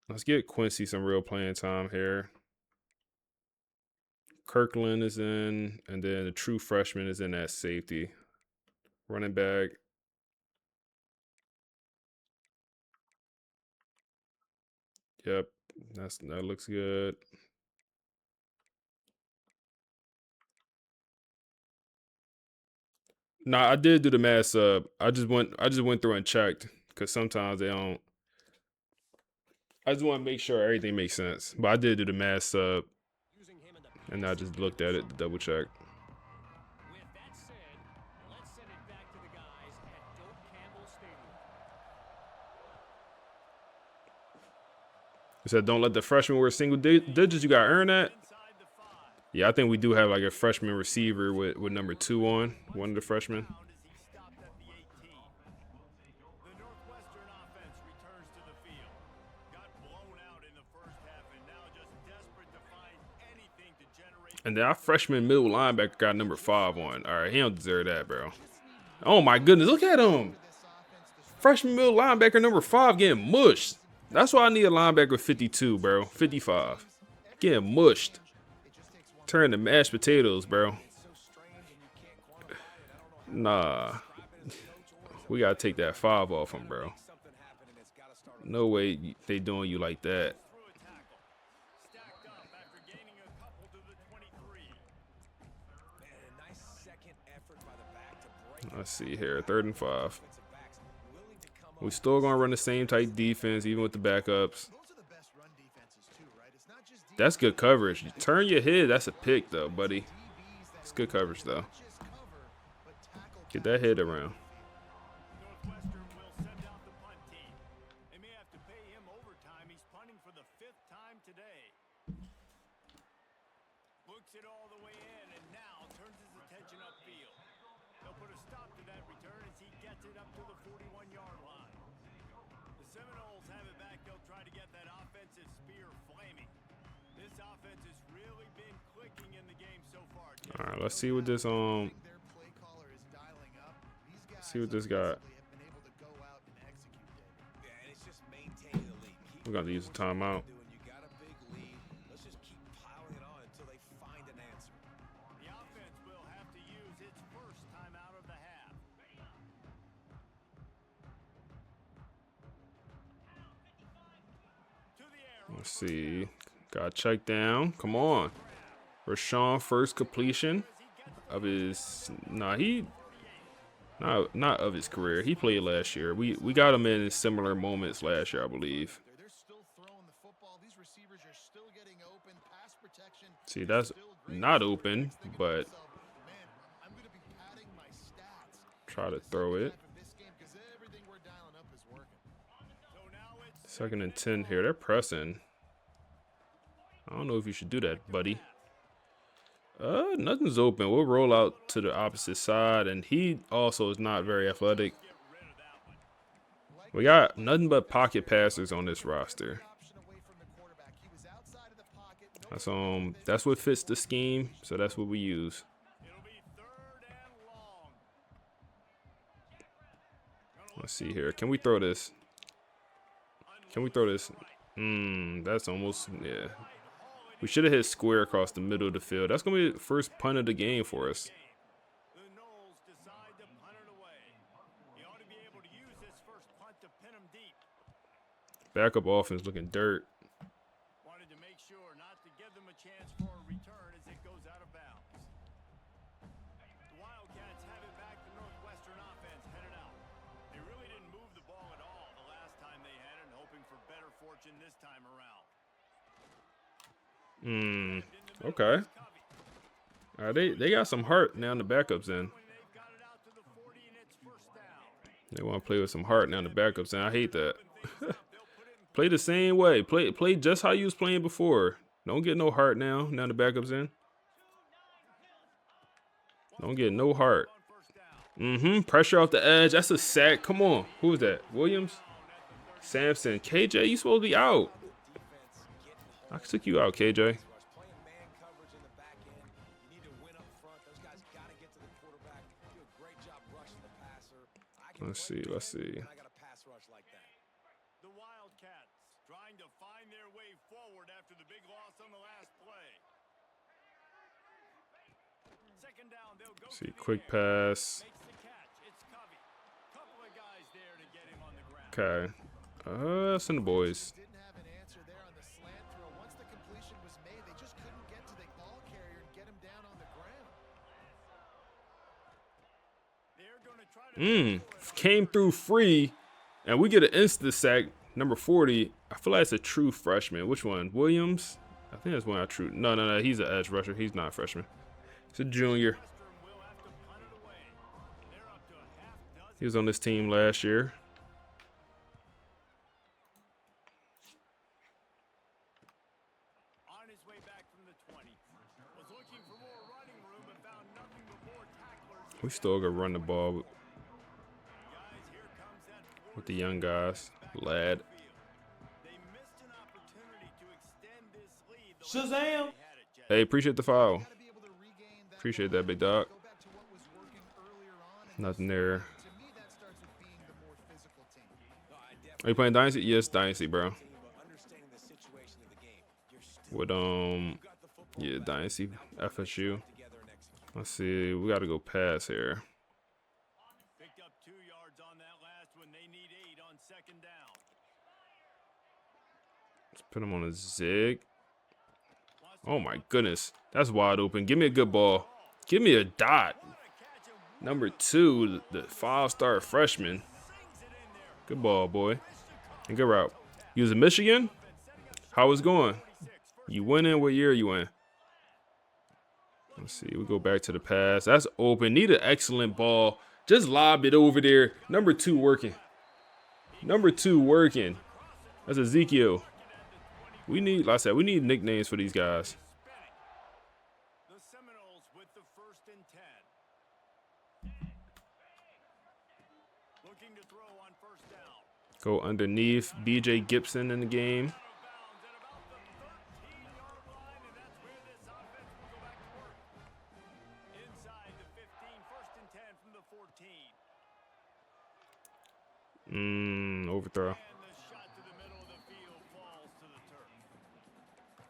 Let's get Quincy some real playing time here. Kirkland is in, and then the true freshman is in at safety. Running back. Yep, that looks good. Nah, I did do the math sub. I just went through and checked because sometimes they don't. I just want to make sure everything makes sense. But I did do the math sub, and I just looked at it to double check. With that said, let's send it back to the guys at Doak Campbell Stadium. It said, "Don't let the freshman wear single digits. You got to earn that." Inside the 5. Yeah, I think we do have like a freshman receiver with number 2 on one of the freshmen. As he stopped at the 18. The Northwestern offense returns to the field. Got blown out in the first half and now just desperate to find anything to generate. And then our freshman middle linebacker got number 5 on. All right, he don't deserve that, bro. Oh my goodness, look at him. Freshman middle linebacker number 5 getting mushed. That's why I need a linebacker 52, bro. 55. Getting mushed. Turn to mashed potatoes, bro. Nah. We gotta take that 5 off him, bro. No way they doing you like that. Stacked up after gaining a couple to the 23. Let's see here. 3rd and 5. We still gonna run the same type defense, even with the backups. That's good coverage. You turn your head. That's a pick, though, buddy. It's good coverage, though. Get that head around. Northwestern will send out the punt team. They may have to pay him overtime. He's punting for the 5th time today. Looks it all the way in and now turns his attention upfield. They'll put a stop to that return as he gets it up to the 41-yard line. The Seminoles have it back. They'll try to get that offensive spear flaming. This offense has really been clicking in the game so far. All right, let's see what this see what this got. We're gonna use a timeout. The offense will have to use its first time out of the half. To the air. Let's see. Got check down. Come on. Rashawn first completion of his. Nah, he. Not of his career. He played last year. We got him in similar moments last year, I believe. They're still throwing the football. These receivers are still getting open. Pass protection. See, that's not open, but Man, I'm going to be padding my stats. try to throw it. This game, because everything we're dialing up is working. So now it's 2nd and 10 here. They're pressing. I don't know if you should do that, buddy. Nothing's open. We'll roll out to the opposite side, and he also is not very athletic. We got nothing but pocket passers on this roster. That's what fits the scheme, so that's what we use. it'll be 3rd and long. Let's see here. Can we throw this? Can we throw this? That's almost, yeah. We should have hit square across the middle of the field. That's going to be the first punt of the game for us. The Noles decide to punt it away. He ought to be able to use this first punt to pin him deep. Backup offense looking dirt. Wanted to make sure not to give them a chance for a return as it goes out of bounds. The Wildcats have it back. The Northwestern offense headed out. They really didn't move the ball at all the last time they had it, hoping for better fortune this time around. Okay. They got some heart now. The backups in. They've got it out to the 40 and it's first down. They want to play with some heart now. The backups in. I hate that. Play the same way. Play just how you was playing before. Don't get no heart now. Now the backups in. Don't get no heart. Pressure off the edge. That's a sack. Come on. Who was that? Williams? Samson, KJ, you supposed to be out. I took you out, KJ. Let's see. The Wildcats trying to find their way forward after the big loss on the last play. Second down, they'll go See, to the quick air. pass. Makes the catch. It's Covey. Couple of guys there to get him on the ground. Okay. Send the boys. Didn't have an answer there on the slant throw. Once the completion was made, they just couldn't get to the ball carrier and get him down on the ground. They're going to try to Came through free, and we get an instant sack. Number 40. I feel like it's a true freshman. Which one? Williams? I think that's one I true. No. He's an edge rusher. He's not a freshman. He's a junior. He was on this team last year. on his way back from the 20. Was looking for more running room but found nothing but more tacklers. We still gonna run the ball Guys, here comes that with the young guys. Lad. They missed an opportunity to extend this lead. Shazam! Hey, appreciate the foul. Gotta be able to regain that Appreciate that, big dog. go back to what was working earlier on. And Nothing there. to me, that starts with being the more physical team. Are you playing Dynasty? Yes, Dynasty, bro. With yeah, Dynasty FSU. Let's see, we gotta go pass here. Picked up 2 yards on that last one. They need 8 on second down. Let's put him on a zig. Oh my goodness, that's wide open. Give me a good ball. Give me a dot. Number 2, the 5-star freshman. Good ball, boy. And good route. You was in Michigan? How was it going? You winning? What year are you in? Let's see. We go back to the pass. That's open. Need an excellent ball. Just lob it over there. Number 2 working. Number 2 working. That's Ezekiel. We need, like I said, we need nicknames for these guys. The Seminoles with the 1st and 10. Looking to throw on 1st down. Go underneath. BJ Gibson in the game. Inside the 15, 1st and 10 from the 14. Overthrow. And the shot to the middle of the field falls to the turf.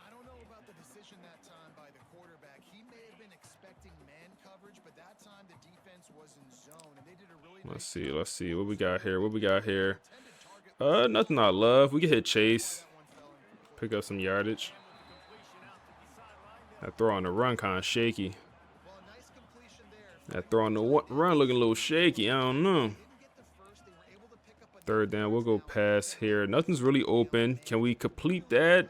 I don't know about the decision that time by the quarterback. He may have been expecting man coverage, but that time the defense was in zone, and they did a really Let's nice see. Let's see. What we got here? What we got here? Nothing I love. We can hit Chase. Pick up some yardage. That throw on the run kind of shaky. That throw on the run looking a little shaky. I don't know. 3rd down. We'll go pass here. Nothing's really open. Can we complete that?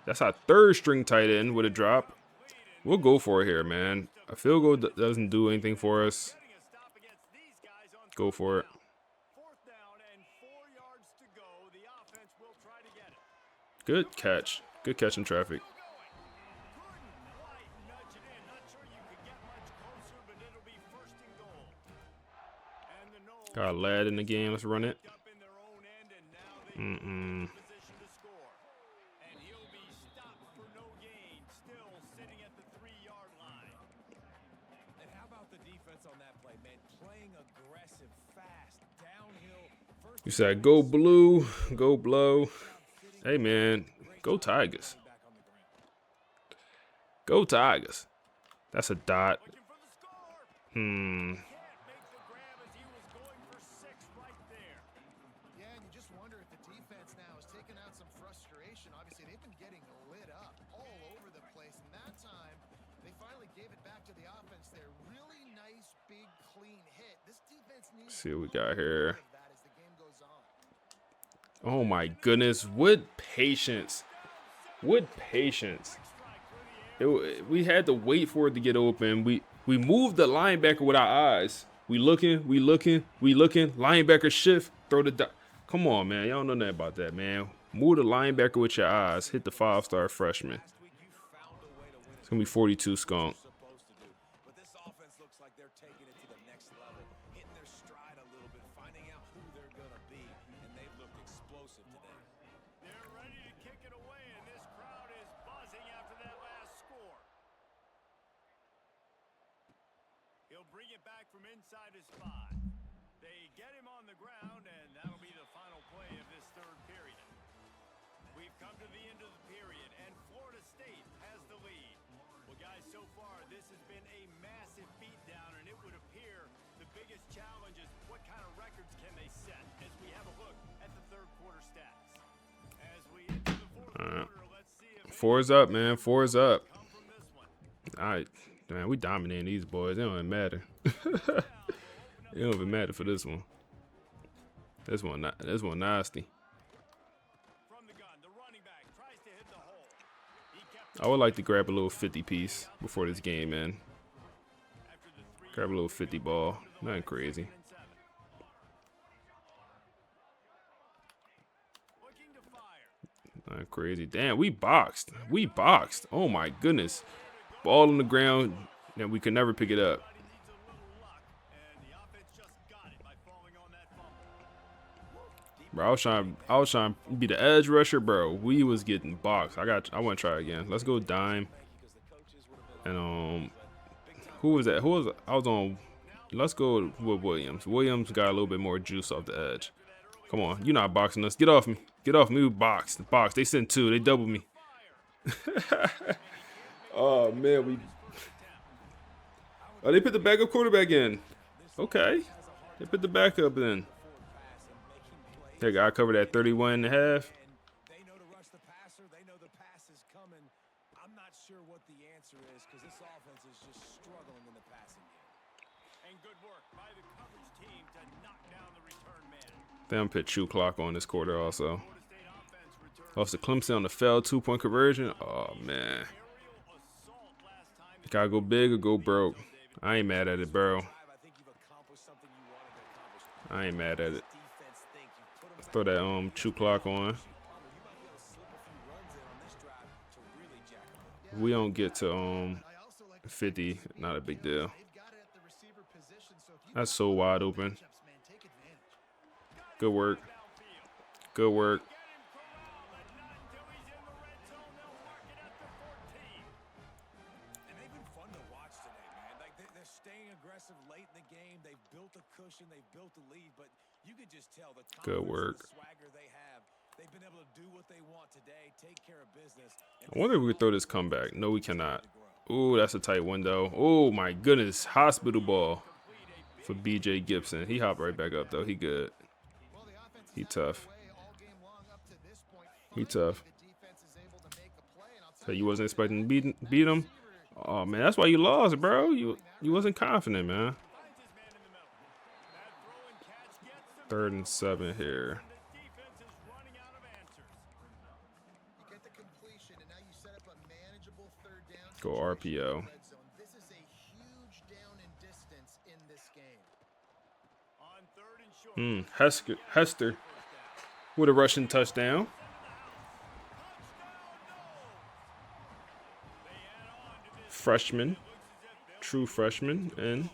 That's our 3rd string tight end with a drop. We'll go for it here, man. A field goal doesn't do anything for us. Go for it. 4th down and 4 yards to go. The offense will try to get it. Good catch. Good catch in traffic. Couldn't quite nudge it in. Not sure you could get much closer, but it'll be 1st and goal. And the Noles Got a lad in the game. Let's run it. up in their own end, and now they in position to score. And he'll be stopped for no gain, still sitting at the 3-yard line. And how about the defense on that play, man? Playing aggressive, fast, downhill. You said go blue, go blow. Hey, man. Go Tigers. Go Tigers. That's a dot. Looking for the score. Can't make the grab as he was going for 6 right there. Yeah, and you just wonder if the defense now is taking out some frustration. Obviously, they've been getting lit up all over the place, and that time they finally gave it back to the offense there. Really nice, big, clean hit. This defense needs See what we got here. of that as the game goes on. Oh, my goodness. With patience. With patience. We had to wait for it to get open. We moved the linebacker with our eyes. We looking. Linebacker shift. Throw the dot. Come on, man. Y'all don't know nothing about that, man. Move the linebacker with your eyes. Hit the 5-star freshman. It's going to be 42 skunk. But this offense looks like they're taking it to the next level, hitting their stride a little bit, finding out who they're going to be, and they've looked explosive They'll bring it back from inside his spot. They get him on the ground, and that'll be the final play of this third period. We've come to the end of the period, and Florida State has the lead. Well, guys, so far, this has been a massive beatdown, and it would appear the biggest challenge is what kind of records can they set as we have a look at the third quarter stats. As we enter the fourth quarter, let's see if Four is up, man. Four is up. come from this one. All right, man. We dominating these boys. It don't even matter. It don't even matter for this one. This one nasty. From the gun, the running back tries to hit the hole. He kept I would like to grab a little 50 piece before this game, man. after the three. Grab a little 50 ball. Nothing crazy. And 7. Looking to fire. Nothing crazy. Damn, we boxed. We boxed. Oh my goodness. Ball on the ground, and we could never pick it up. Everybody needs a little luck, and the offense just got it by falling on that fumble. Bro, I was trying to be the edge rusher, bro. We was getting boxed. I want to try again. Let's go dime. And who was that? I was on. Let's go with Williams. Williams got a little bit more juice off the edge. Come on, you're not boxing us. Get off me. Get off me. We boxed. Box. They sent 2. They doubled me. Oh man, they put the backup quarterback in. Okay, they put the backup in. That guy covered at 31 and a half. They know to rush the passer. They know the pass is coming. I'm not sure what the answer is because this offense is just struggling in the passing game. And good work by the coverage team to knock down the return man. They put Chew Clock on this quarter also. Florida State offense returns Clemson on the failed 2-point conversion. Oh man, aerial assault last time. gotta go big or go broke. I ain't mad at it, bro. I think you've accomplished something you wanted to accomplish. I ain't mad at it. Defense think you put them Let's throw that Chew Clock on. you might be able to slip a few runs in on this drive to really jack them up. We don't get to 50. Not a big deal. That's so wide open. Good work. Good work. And they've been fun to watch today, man. Like they're staying aggressive late in the game. They've built a cushion. They've built a lead, but you can just tell the Good confidence and work. the swagger they have. They've been able to do what they want today, take care of business. I wonder if we could throw this comeback. No, we cannot. Ooh, that's a tight window. Oh my goodness. Hospital ball for BJ Gibson. He hopped right back up though. He good. He tough. He tough. So you wasn't expecting to beat him? Oh man, that's why you lost, bro. You wasn't confident, man. 3rd and 7 here. Go RPO. This is a huge down in distance in this game. On 3rd and short. Hester with a rushing touchdown. Freshman, true freshman, and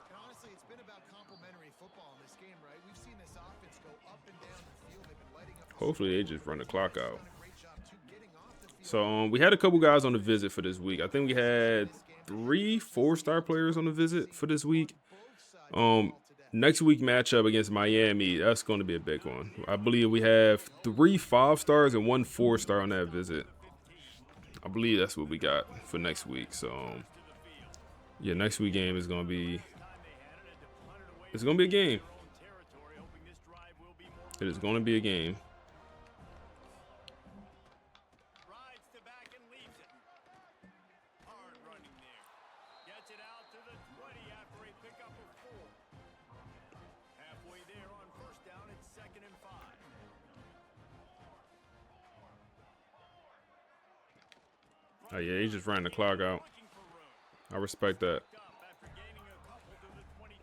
And honestly, it's been about complementary football in this game, right? We've seen this offense go up and down the field. They've been lighting up. hopefully they just run the clock out. Done a great job too getting off the field. So we had a couple guys on the visit for this week. I think we had 3 4-star players on the visit for this week. Next week matchup against Miami, that's going to be a big one. I believe we have 3 5-stars and 1 4-star on that visit. I believe that's what we got for next week. So yeah, next week game is going to be a game. It is going to be a game. Rides to back and leaves it. Hard running there. Gets it out to the 20 after a pickup of 4. Halfway there on 1st down, it's 2nd and 5. Oh yeah, he just ran the clock out. Looking for room. I respect that. Up after gaining a couple to the 23.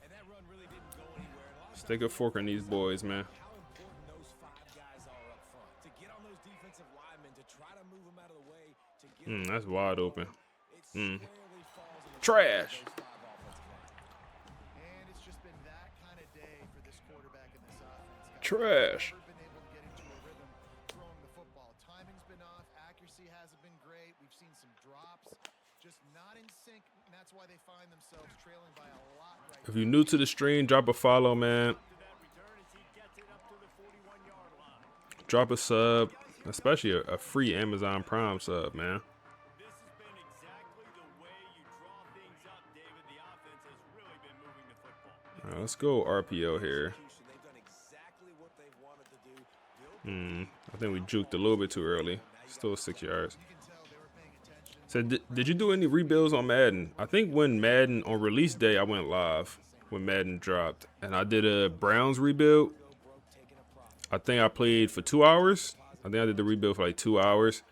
And that run really didn't go anywhere. And a lot of Stick a fork in these boys, man. how important those 5 guys are up front to get on those defensive linemen, to try to move them out of the way, to get That's wide open. it squarely falls in the Trash. those 5 offensive linemen. And it's just been that kind of day for this quarterback in this offense. Guys. Trash. Never been able to get into a rhythm throwing the football. Timing's been off. Accuracy hasn't been great. We've seen some drops. just not in sync, and that's why they find themselves trailing by a lot right If now. you're new to the stream, drop a follow, man. Drop a sub, especially a free Amazon Prime sub, man. This has been exactly the way you draw things up, David. The offense has really been moving the football. All right, let's go RPO here. They've done exactly what they've wanted to do. I think we juked a little bit too early. Still 6 yards. You can tell they were paying attention. So did you do any rebuilds on Madden? I think when Madden on release day, I went live when Madden dropped, and I did a Browns rebuild. I think I played for 2 hours. I think I did the rebuild for like 2 hours.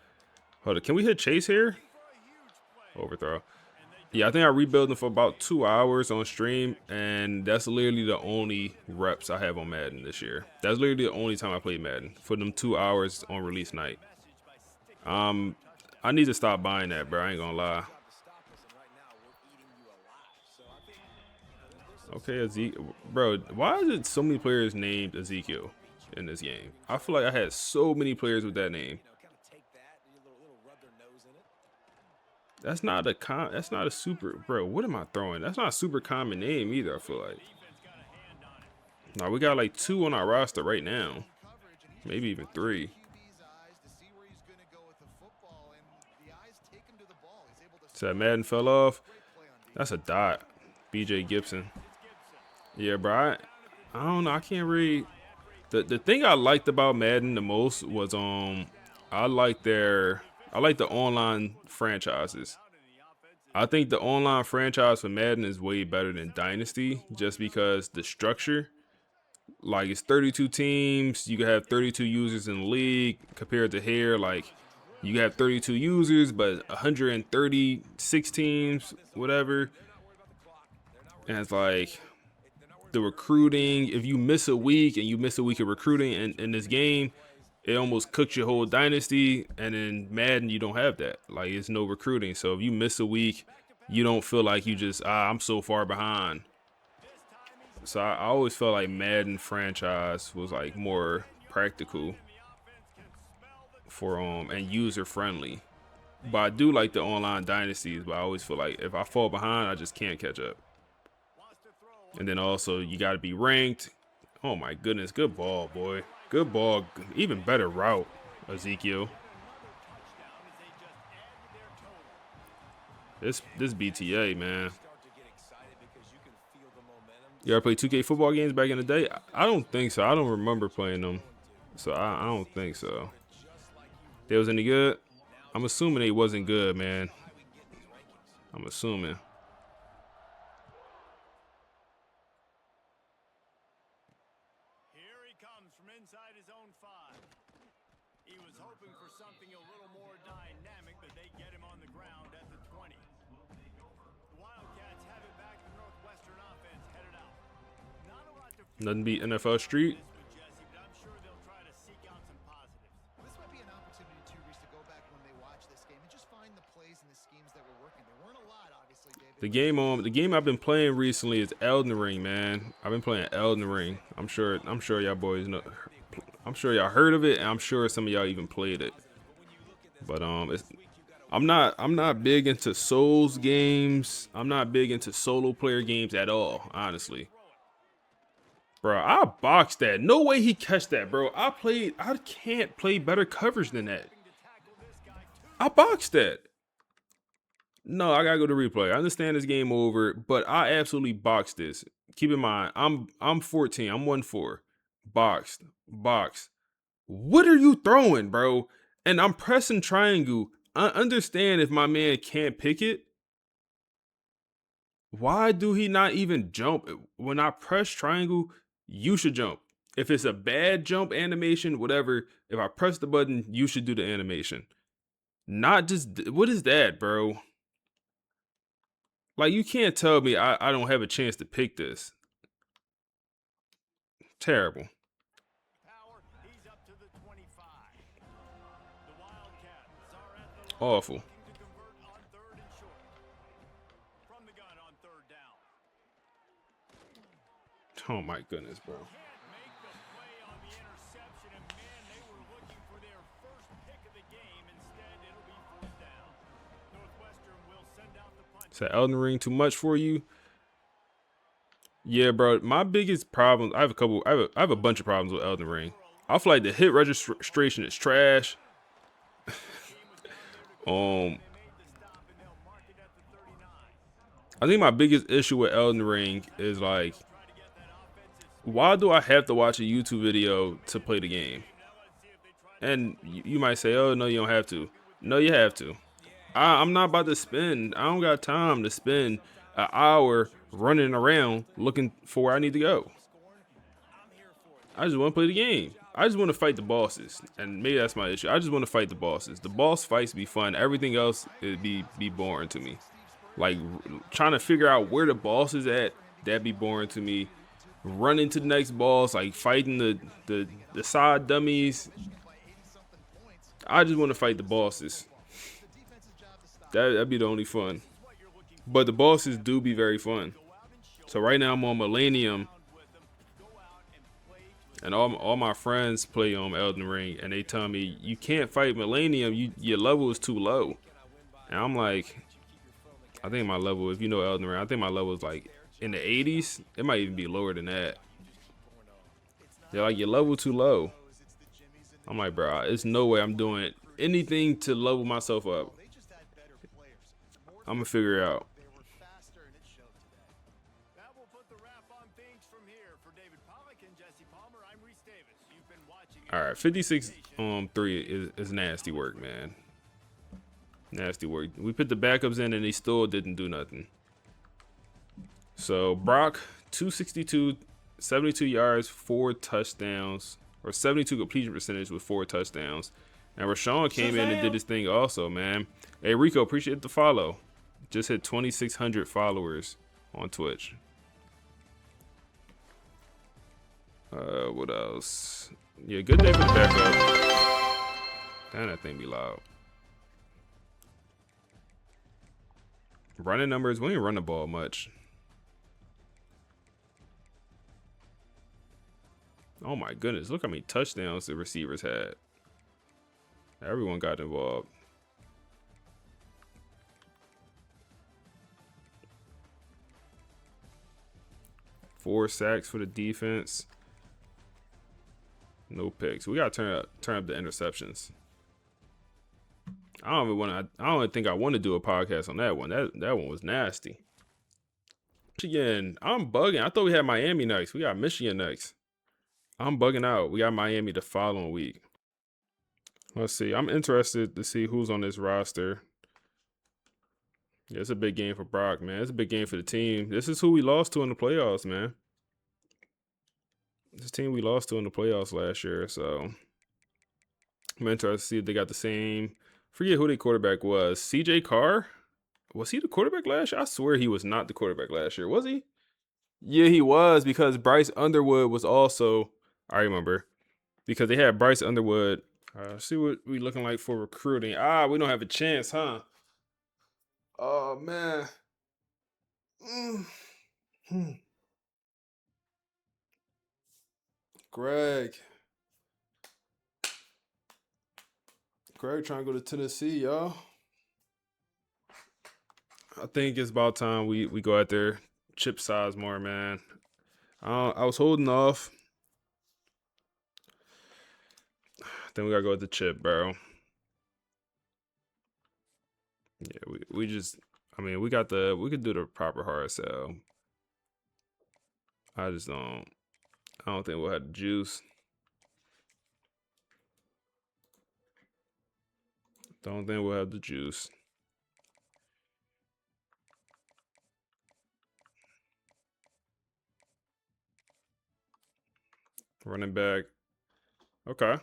Hold on, can we hit Chase here? Overthrow. Yeah, I think I rebuilt them for about 2 hours on stream, and that's literally the only reps I have on Madden this year. That's literally the only time I played Madden, for them 2 hours on release night. I need to stop buying that, bro. I ain't gonna lie. Okay, Ezekiel. Bro, why is it so many players named Ezekiel in this game? I feel like I had so many players with that name. That's not a super, bro. What am I throwing? That's not a super common name either, I feel like. Now we got like 2 on our roster right now. Maybe even 3. QB's eyes to see where he's going to go with the football, and the eyes take him to the ball. He's able to So that Madden fell off. That's a dot. BJ Gibson. Yeah, bro. I don't know. I can't read. The thing I liked about Madden the most was I like the online franchises. I think the online franchise for Madden is way better than Dynasty, just because the structure, like, it's 32 teams. You can have 32 users in the league, compared to here, like, you have 32 users but 136 teams, whatever. And it's like the recruiting, if you miss a week and you miss a week of recruiting in this game, it almost cooks your whole dynasty. And in Madden, you don't have that. Like, it's no recruiting. So if you miss a week, you don't feel like you just, I'm so far behind. So I always felt like Madden franchise was like more practical for and user friendly. But I do like the online dynasties, but I always feel like if I fall behind, I just can't catch up. And then also you got to be ranked. Oh my goodness, good ball, boy. Good ball. Even better route, Ezekiel. This BTA, man. You ever play 2K football games back in the day? I don't think so. I don't remember playing them. So I don't think so. They was any good? I'm assuming they wasn't good, man. I'm assuming. Here he comes from inside his own 5. He was hoping for something a little more dynamic, but they get him on the ground at the 20. The Wildcats have it back. The Northwestern offense headed out. Not a lot to Nothing beat NFL Street. with Jesse, but I'm sure they'll try to seek out some positives. This might be an opportunity too, Reese, to go back when they watch this game and just find the plays and the schemes that were working. There weren't a lot, obviously, David. The game I've been playing recently is Elden Ring, man. I've been playing Elden Ring. I'm sure y'all boys know. I'm sure y'all heard of it, and I'm sure some of y'all even played it. But I'm not big into Souls games. I'm not big into solo player games at all, honestly. Bro, I boxed that. No way he catch that, bro. I can't play better coverage than that. I boxed that. No, I gotta go to replay. I understand this game over, but I absolutely boxed this. Keep in mind, I'm 14. I'm 1-4. Boxed. What are you throwing, bro? And I'm pressing triangle. I understand if my man can't pick it. Why do he not even jump? When I press triangle, you should jump. If it's a bad jump animation, whatever, if I press the button, you should do the animation. Not just, what is that, bro? Like, you can't tell me I don't have a chance to pick this. Terrible. Power, he's up to the 25. The Wildcats are at the line, Awful. looking to convert on 3rd and short. From the gun on 3rd down. Oh my goodness, bro. Can't make the play on the interception, and man, they were looking for their first pick of the game. Instead, it'll be 4th down. Northwestern will send Is that Elden Ring too much for you? Yeah, bro. My biggest problem, I have a couple. I have a bunch of problems with Elden Ring. I feel like the hit registration is trash. I think my biggest issue with Elden Ring is like, why do I have to watch a YouTube video to play the game? And you might say, oh no, you don't have to. No, you have to. I'm not about to spend. I don't got time to spend an hour running around looking for where I need to go. I just want to play the game. I just want to fight the bosses, and maybe that's my issue. I just want to fight the bosses. The boss fights be fun. Everything else it'd be boring to me. Like trying to figure out where the boss is at, that'd be boring to me. Running to the next boss, like fighting the side dummies. I just want to fight the bosses. That'd be the only fun. But the bosses do be very fun. So right now I'm on Millennium, and all my friends play on Elden Ring, and they tell me you can't fight Millennium. Your level is too low. And I'm like, I think my level, if you know Elden Ring, I think my level is like in the 80s. It might even be lower than that. They're like, your level too low. I'm like, bro, there's no way I'm doing anything to level myself up. I'm gonna figure it out. All right, 56-3 is nasty work, man. Nasty work. We put the backups in and they still didn't do nothing. So Brock, 262, 72 yards, 4 touchdowns, or 72 completion percentage with 4 touchdowns. And Rashawn came in and did his thing also, man. Hey Rico, appreciate the follow. Just hit 2,600 followers on Twitch. What else? Yeah, good day for the backup. Damn, that thing be loud. Running numbers, we ain't run the ball much. Oh my goodness, look how many touchdowns the receivers had. Everyone got involved. Four sacks for the defense. No picks. We gotta turn up the interceptions. I don't even think I want to do a podcast on that one. That one was nasty. Michigan, I'm bugging. I thought we had Miami next. We got Michigan next. I'm bugging out. We got Miami the following week. Let's see. I'm interested to see who's on this roster. Yeah, it's a big game for Brock, man. It's a big game for the team. This is who we lost to in the playoffs, man. This team we lost to in the playoffs last year, so I'm interested to see if they got the same. Forget who their quarterback was. CJ Carr? Was he the quarterback last year? I swear he was not the quarterback last year. Was he? Yeah, he was, because Bryce Underwood was also, I remember, because they had Bryce Underwood. See what we looking like for recruiting. We don't have a chance, huh? Oh, man. Greg trying to go to Tennessee, y'all. I think it's about time we go out there, Chip Sizemore, man. I was holding off. Then we gotta go with the Chip, bro. Yeah, we just, I mean, we could do the proper hard sell. I don't think we'll have the juice. Don't think we'll have the juice. Running back. Okay.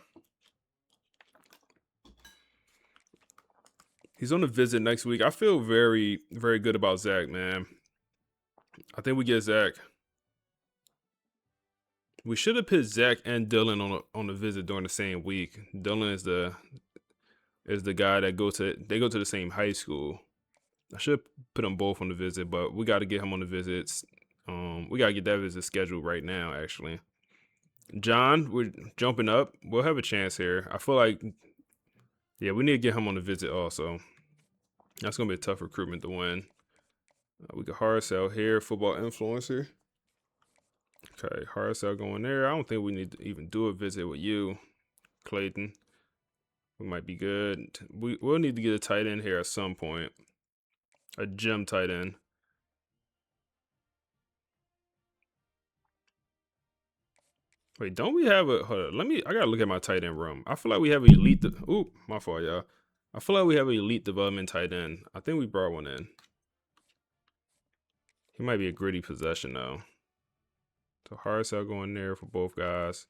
He's on a visit next week. I feel very, very good about Zach, man. I think we get Zach. We should have put Zach and Dylan on a visit during the same week. Dylan is the guy that go to the same high school. I should put them both on the visit, but we got to get him on the visits. We got to get that visit scheduled right now, actually. John, we're jumping up. We'll have a chance here. I feel like, yeah, we need to get him on the visit also. That's going to be a tough recruitment to win. We got hard sell here, football influencer. Okay, hard sell going there. I don't think we need to even do a visit with you, Clayton. We might be good. We'll need to get a tight end here at some point. A gem tight end. Wait, don't we have a? Hold on, I gotta look at my tight end room. I feel like we have an elite. Oop, my fault, y'all. I feel like we have an elite development tight end. I think we brought one in. He might be a gritty possession though. So hard sell going there for both guys.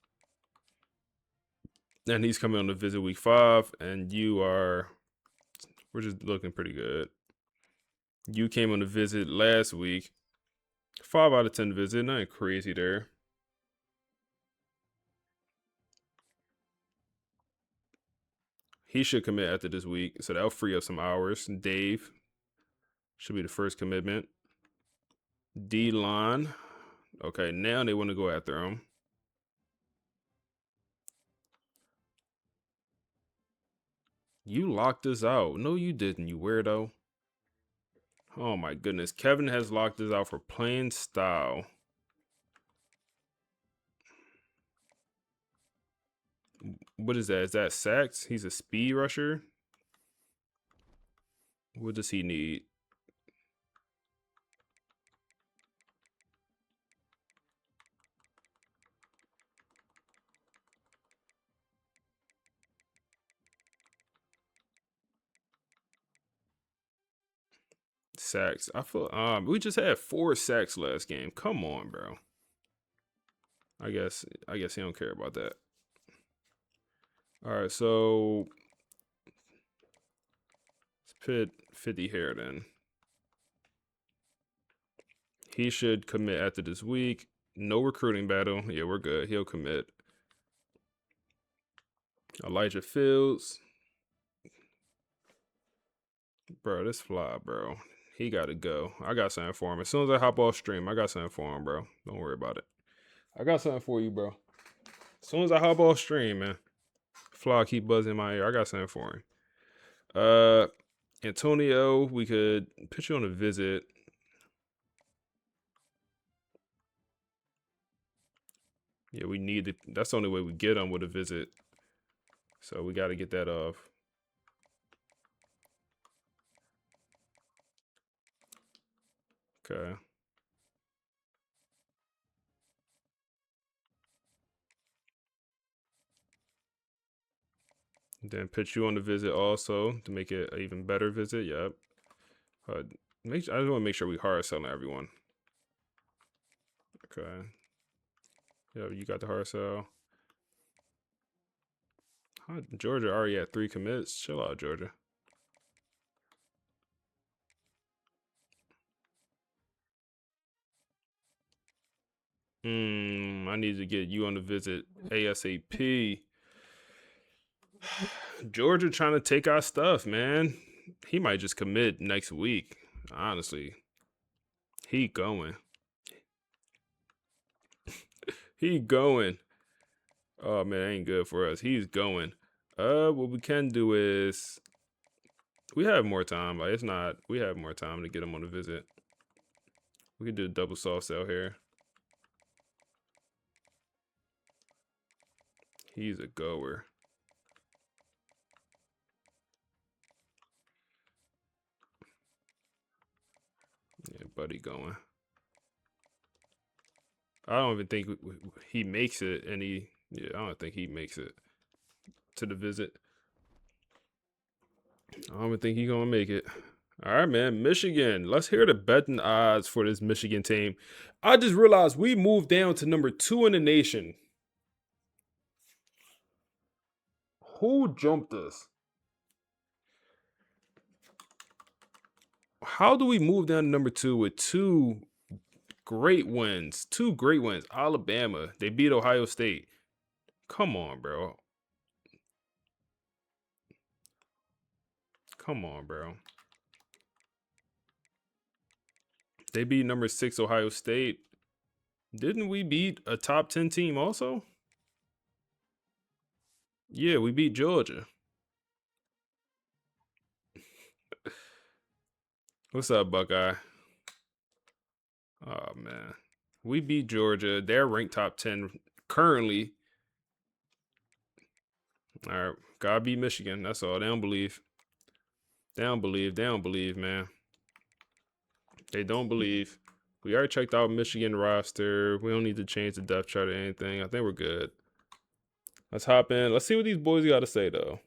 And he's coming on the visit week 5, and we're just looking pretty good. You came on the visit last week. 5 out of 10 visit, nothing crazy there. He should commit after this week, so that'll free up some hours. Dave should be the first commitment. D-line. Okay, now they want to go after him. You locked us out. No, you didn't, you weirdo. Oh my goodness. Kevin has locked us out for playing style. What is that? Is that sacks? He's a speed rusher. What does he need? Sacks. I feel we just had 4 sacks last game. Come on, bro. I guess he don't care about that. All right, so let's put 50 here then. He should commit after this week. No recruiting battle. Yeah, we're good. He'll commit. Elijah Fields. Bro, this fly, bro. He got to go. I got something for him. As soon as I hop off stream, I got something for him, bro. Don't worry about it. I got something for you, bro. As soon as I hop off stream, man. Fly keep buzzing in my ear. I got something for him. Antonio, we could put you on a visit. Yeah, we need it. That's the only way we get him with a visit. So we got to get that off. Okay. Then put you on the visit also to make it an even better visit. Yep. I just want to make sure we hard selling everyone. Okay. Yeah, you got the hard sell. Georgia already had 3 commits. Chill out, Georgia. I need to get you on the visit ASAP. Georgia trying to take our stuff, man. He might just commit next week. Honestly, he going. He going. Oh man, that ain't good for us. He's going. What we can do is we have more time. Like it's not. We have more time to get him on the visit. We can do a double soft sell here. He's a goer. Yeah, buddy going. I don't even think he makes it, and I don't think he makes it to the visit. I don't even think he's gonna make it. All right, man. Michigan. Let's hear the betting odds for this Michigan team. I just realized we moved down to number 2 in the nation. Who jumped us? How do we move down to number 2 with 2 great wins? 2 great wins. Alabama. They beat Ohio State. Come on, bro. Come on, bro. They beat number 6 Ohio State. Didn't we beat a top 10 team also? Yeah, we beat Georgia. What's up, Buckeye? Oh man, we beat Georgia. They're ranked top 10 currently. All right, gotta beat Michigan. That's all. They don't believe. They don't believe. They don't believe, man. They don't believe. We already checked out Michigan roster. We don't need to change the depth chart or anything. I think we're good. Let's hop in. Let's see what these boys got to say, though.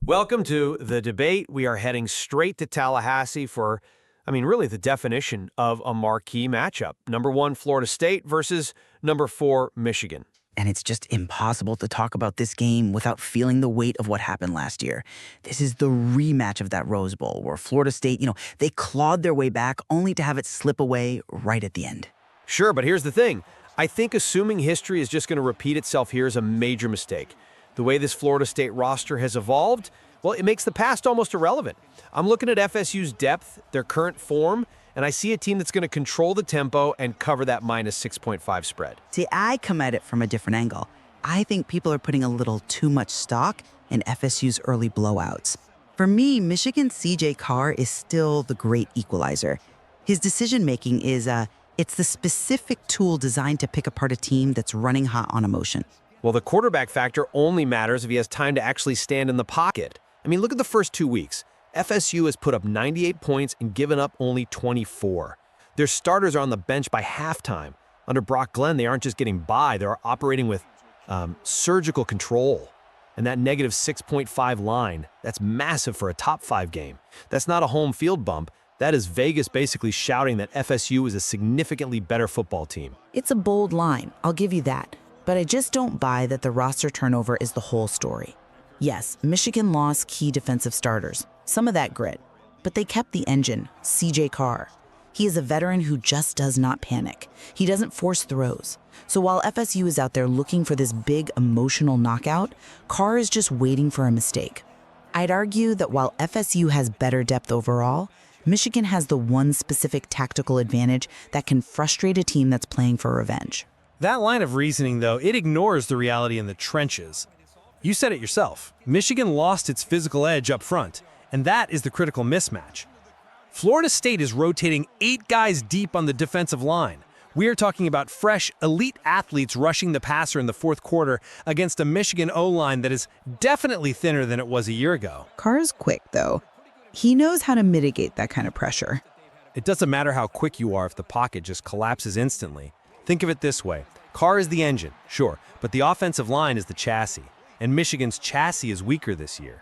Welcome to The Debate. We are heading straight to Tallahassee for, really the definition of a marquee matchup. Number 1, Florida State versus number 4, Michigan. And it's just impossible to talk about this game without feeling the weight of what happened last year. This is the rematch of that Rose Bowl where Florida State, they clawed their way back only to have it slip away right at the end. Sure, but here's the thing. I think assuming history is just going to repeat itself here is a major mistake. The way this Florida State roster has evolved, well, it makes the past almost irrelevant. I'm looking at FSU's depth, their current form, and I see a team that's going to control the tempo and cover that minus 6.5 spread. See, I come at it from a different angle. I think people are putting a little too much stock in FSU's early blowouts. For me, Michigan's CJ Carr is still the great equalizer. His decision-making is, it's the specific tool designed to pick apart a team that's running hot on emotion. Well, the quarterback factor only matters if he has time to actually stand in the pocket. Look at the first 2 weeks. FSU has put up 98 points and given up only 24. Their starters are on the bench by halftime. Under Brock Glenn, they aren't just getting by, they're operating with surgical control. And that negative 6.5 line, that's massive for a top 5 game. That's not a home field bump. That is Vegas basically shouting that FSU is a significantly better football team. It's a bold line, I'll give you that. But I just don't buy that the roster turnover is the whole story. Yes, Michigan lost key defensive starters, some of that grit, but they kept the engine, CJ Carr. He is a veteran who just does not panic. He doesn't force throws. So while FSU is out there looking for this big emotional knockout, Carr is just waiting for a mistake. I'd argue that while FSU has better depth overall, Michigan has the one specific tactical advantage that can frustrate a team that's playing for revenge. That line of reasoning, though, it ignores the reality in the trenches. You said it yourself. Michigan lost its physical edge up front, and that is the critical mismatch. Florida State is rotating 8 guys deep on the defensive line. We are talking about fresh, elite athletes rushing the passer in the fourth quarter against a Michigan O-line that is definitely thinner than it was a year ago. Carr is quick, though. He knows how to mitigate that kind of pressure. It doesn't matter how quick you are if the pocket just collapses instantly. Think of it this way. Carr is the engine, sure, but the offensive line is the chassis. And Michigan's chassis is weaker this year.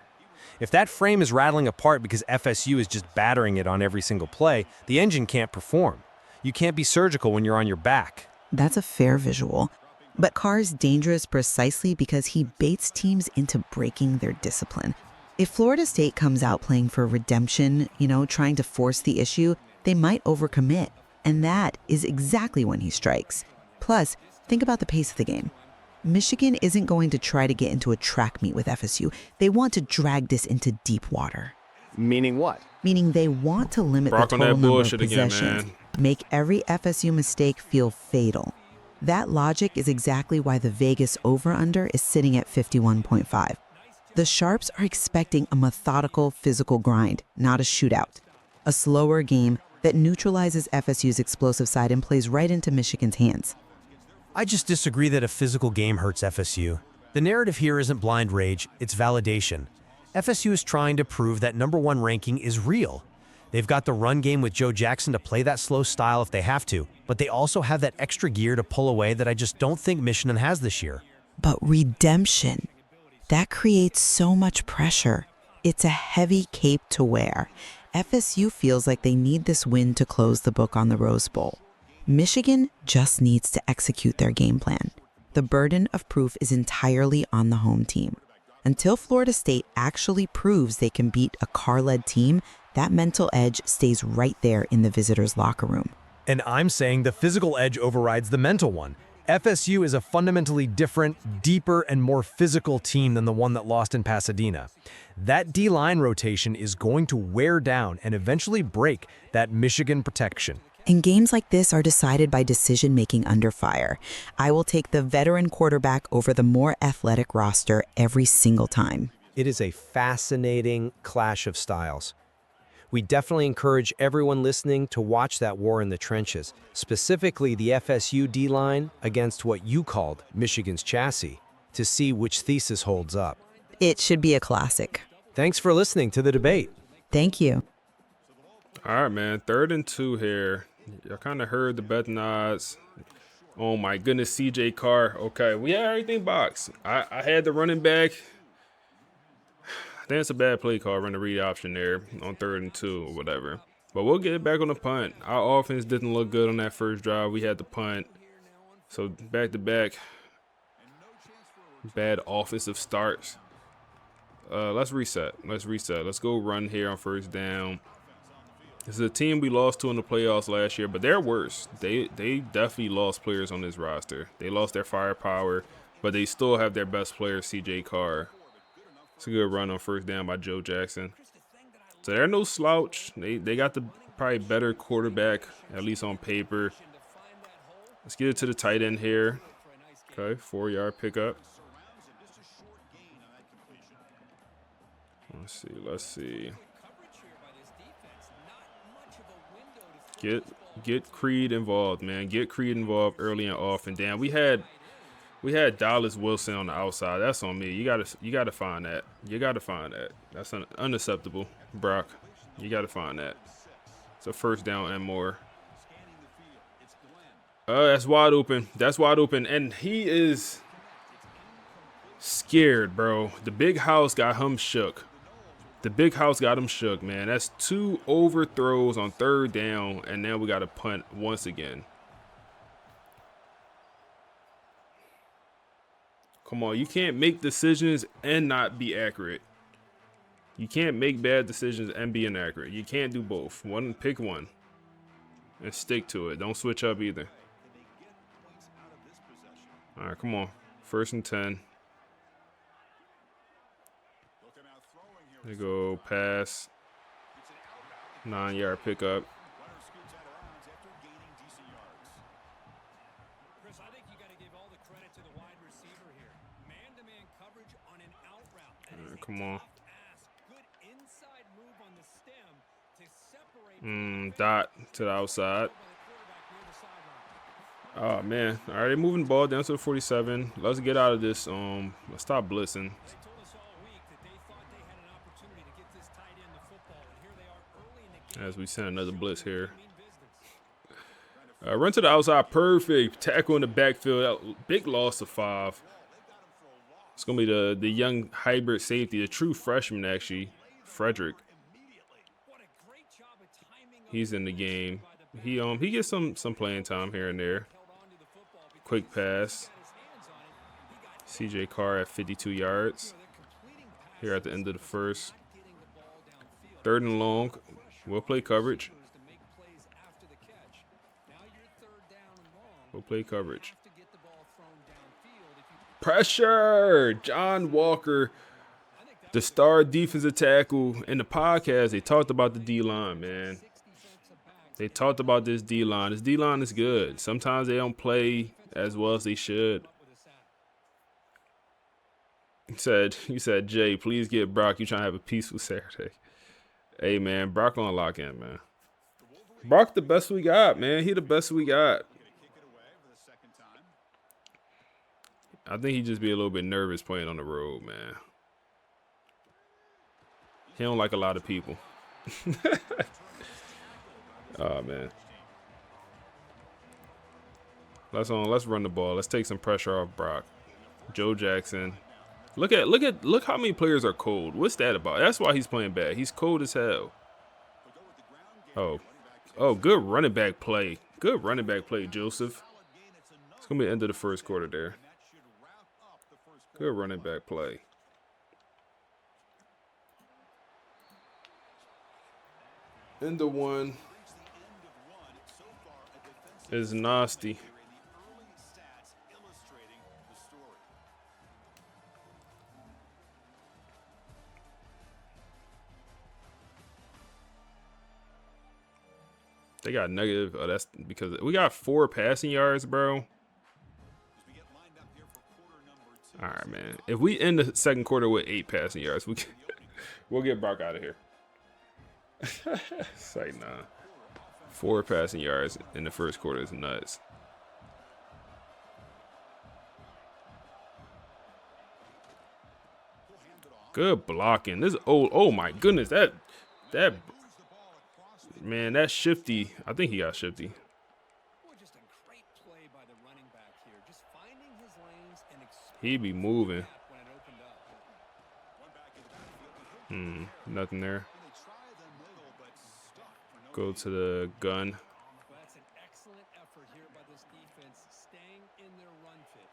If that frame is rattling apart because FSU is just battering it on every single play, the engine can't perform. You can't be surgical when you're on your back. That's a fair visual. But Carr is dangerous precisely because he baits teams into breaking their discipline. If Florida State comes out playing for redemption, trying to force the issue, they might overcommit. And that is exactly when he strikes. Plus, think about the pace of the game. Michigan isn't going to try to get into a track meet with FSU. They want to drag this into deep water. Meaning what? Meaning they want to limit Brock the on total that number of bullshit again, possessions, man. make every FSU mistake feel fatal. That logic is exactly why the Vegas over-under is sitting at 51.5. The Sharps are expecting a methodical physical grind, not a shootout. A slower game that neutralizes FSU's explosive side and plays right into Michigan's hands. I just disagree that a physical game hurts FSU. The narrative here isn't blind rage, it's validation. FSU is trying to prove that number 1 ranking is real. They've got the run game with Joe Jackson to play that slow style if they have to, but they also have that extra gear to pull away that I just don't think Michigan has this year. But redemption, that creates so much pressure. It's a heavy cape to wear. FSU feels like they need this win to close the book on the Rose Bowl. Michigan just needs to execute their game plan. The burden of proof is entirely on the home team. Until Florida State actually proves they can beat a Carr-led team, that mental edge stays right there in the visitors' locker room. And I'm saying the physical edge overrides the mental one. FSU is a fundamentally different, deeper, and more physical team than the one that lost in Pasadena. That D-line rotation is going to wear down and eventually break that Michigan protection. And games like this are decided by decision-making under fire. I will take the veteran quarterback over the more athletic roster every single time. It is a fascinating clash of styles. We definitely encourage everyone listening to watch that war in the trenches, specifically the FSU D-line against what you called Michigan's chassis, to see which thesis holds up. It should be a classic. Thanks for listening to the debate. Thank you. All right, man. 3rd and 2 here. Y'all kind of heard the betting odds. Oh my goodness, CJ Carr. Okay, we had everything boxed. I had the running back. I think it's a bad play call, run the read option there on 3rd and 2 or whatever. But we'll get it back on the punt. Our offense didn't look good on that first drive. We had the punt. So back to back. Bad offensive starts. Let's reset. Let's go run here on 1st down. This is a team we lost to in the playoffs last year, but they're worse. They definitely lost players on this roster. They lost their firepower, but they still have their best player, CJ Carr. It's a good run on 1st down by Joe Jackson. So they're no slouch. They got the probably better quarterback, at least on paper. Let's get it to the tight end here. Okay, 4-yard pickup. Let's see. Get Creed involved, man. Get Creed involved early and often. Damn, we had Dallas Wilson on the outside. That's on me. You gotta find that. You gotta find that. That's unacceptable, Brock. You gotta find that. It's a 1st down and more. That's wide open. That's wide open, and he is scared, bro. The big house got him shook. The big house got him shook, man. That's 2 overthrows on 3rd down, and now we got to punt once again. Come on, you can't make decisions and not be accurate. You can't make bad decisions and be inaccurate. You can't do both. Pick one and stick to it. Don't switch up either. All right, come on. 1st and 10. There you go, pass. 9-yard pickup. Chris, I think you got to give all the credit to the wide receiver here. Man-to-man coverage on an out route. That is a Come on. tough ask. Good inside move on the stem to separate Dot to the outside. Oh man. All right, they're moving the ball down to the 47. Let's get out of this. Let's stop blitzing. As we send another blitz here. Run to the outside. Perfect. Tackle in the backfield. Big loss of 5. It's going to be the young hybrid safety, the true freshman, actually, Frederick. He's in the game. He gets some playing time here and there. Quick pass. CJ Carr at 52 yards. Here at the end of the 1st. 3rd and long. We'll play coverage. We'll play coverage. Pressure! John Walker, the star defensive tackle. In the podcast, they talked about the D-line, man. They talked about this D-line. This D-line is good. Sometimes they don't play as well as they should. You said, Jay, please get Brock. You trying to have a peaceful Saturday. Hey, man, Brock on lock in, man. Brock the best we got, man. He the best we got. I think he just be a little bit nervous playing on the road, man. He don't like a lot of people. Oh, man. Let's run the ball. Let's take some pressure off Brock. Joe Jackson. Look how many players are cold. What's that about? That's why he's playing bad. He's cold as hell. Oh, good running back play. Good running back play, Joseph. It's gonna be the end of the 1st quarter there. Good running back play. End of 1 is nasty. They got negative. Oh, that's because we got 4 passing yards, bro. All right, man. If we end the 2nd quarter with 8 passing yards, we'll get Brock out of here. It's like, nah. 4 passing yards in the first quarter is nuts. Good blocking. This oh my goodness, that man, that shifty. I think he got shifty. Boy, just a great play by the running back here. Just finding his lanes and He be moving. when it opened up. Nothing there. Go to the gun. Well, that's an excellent effort here by this defense, staying in their run fit,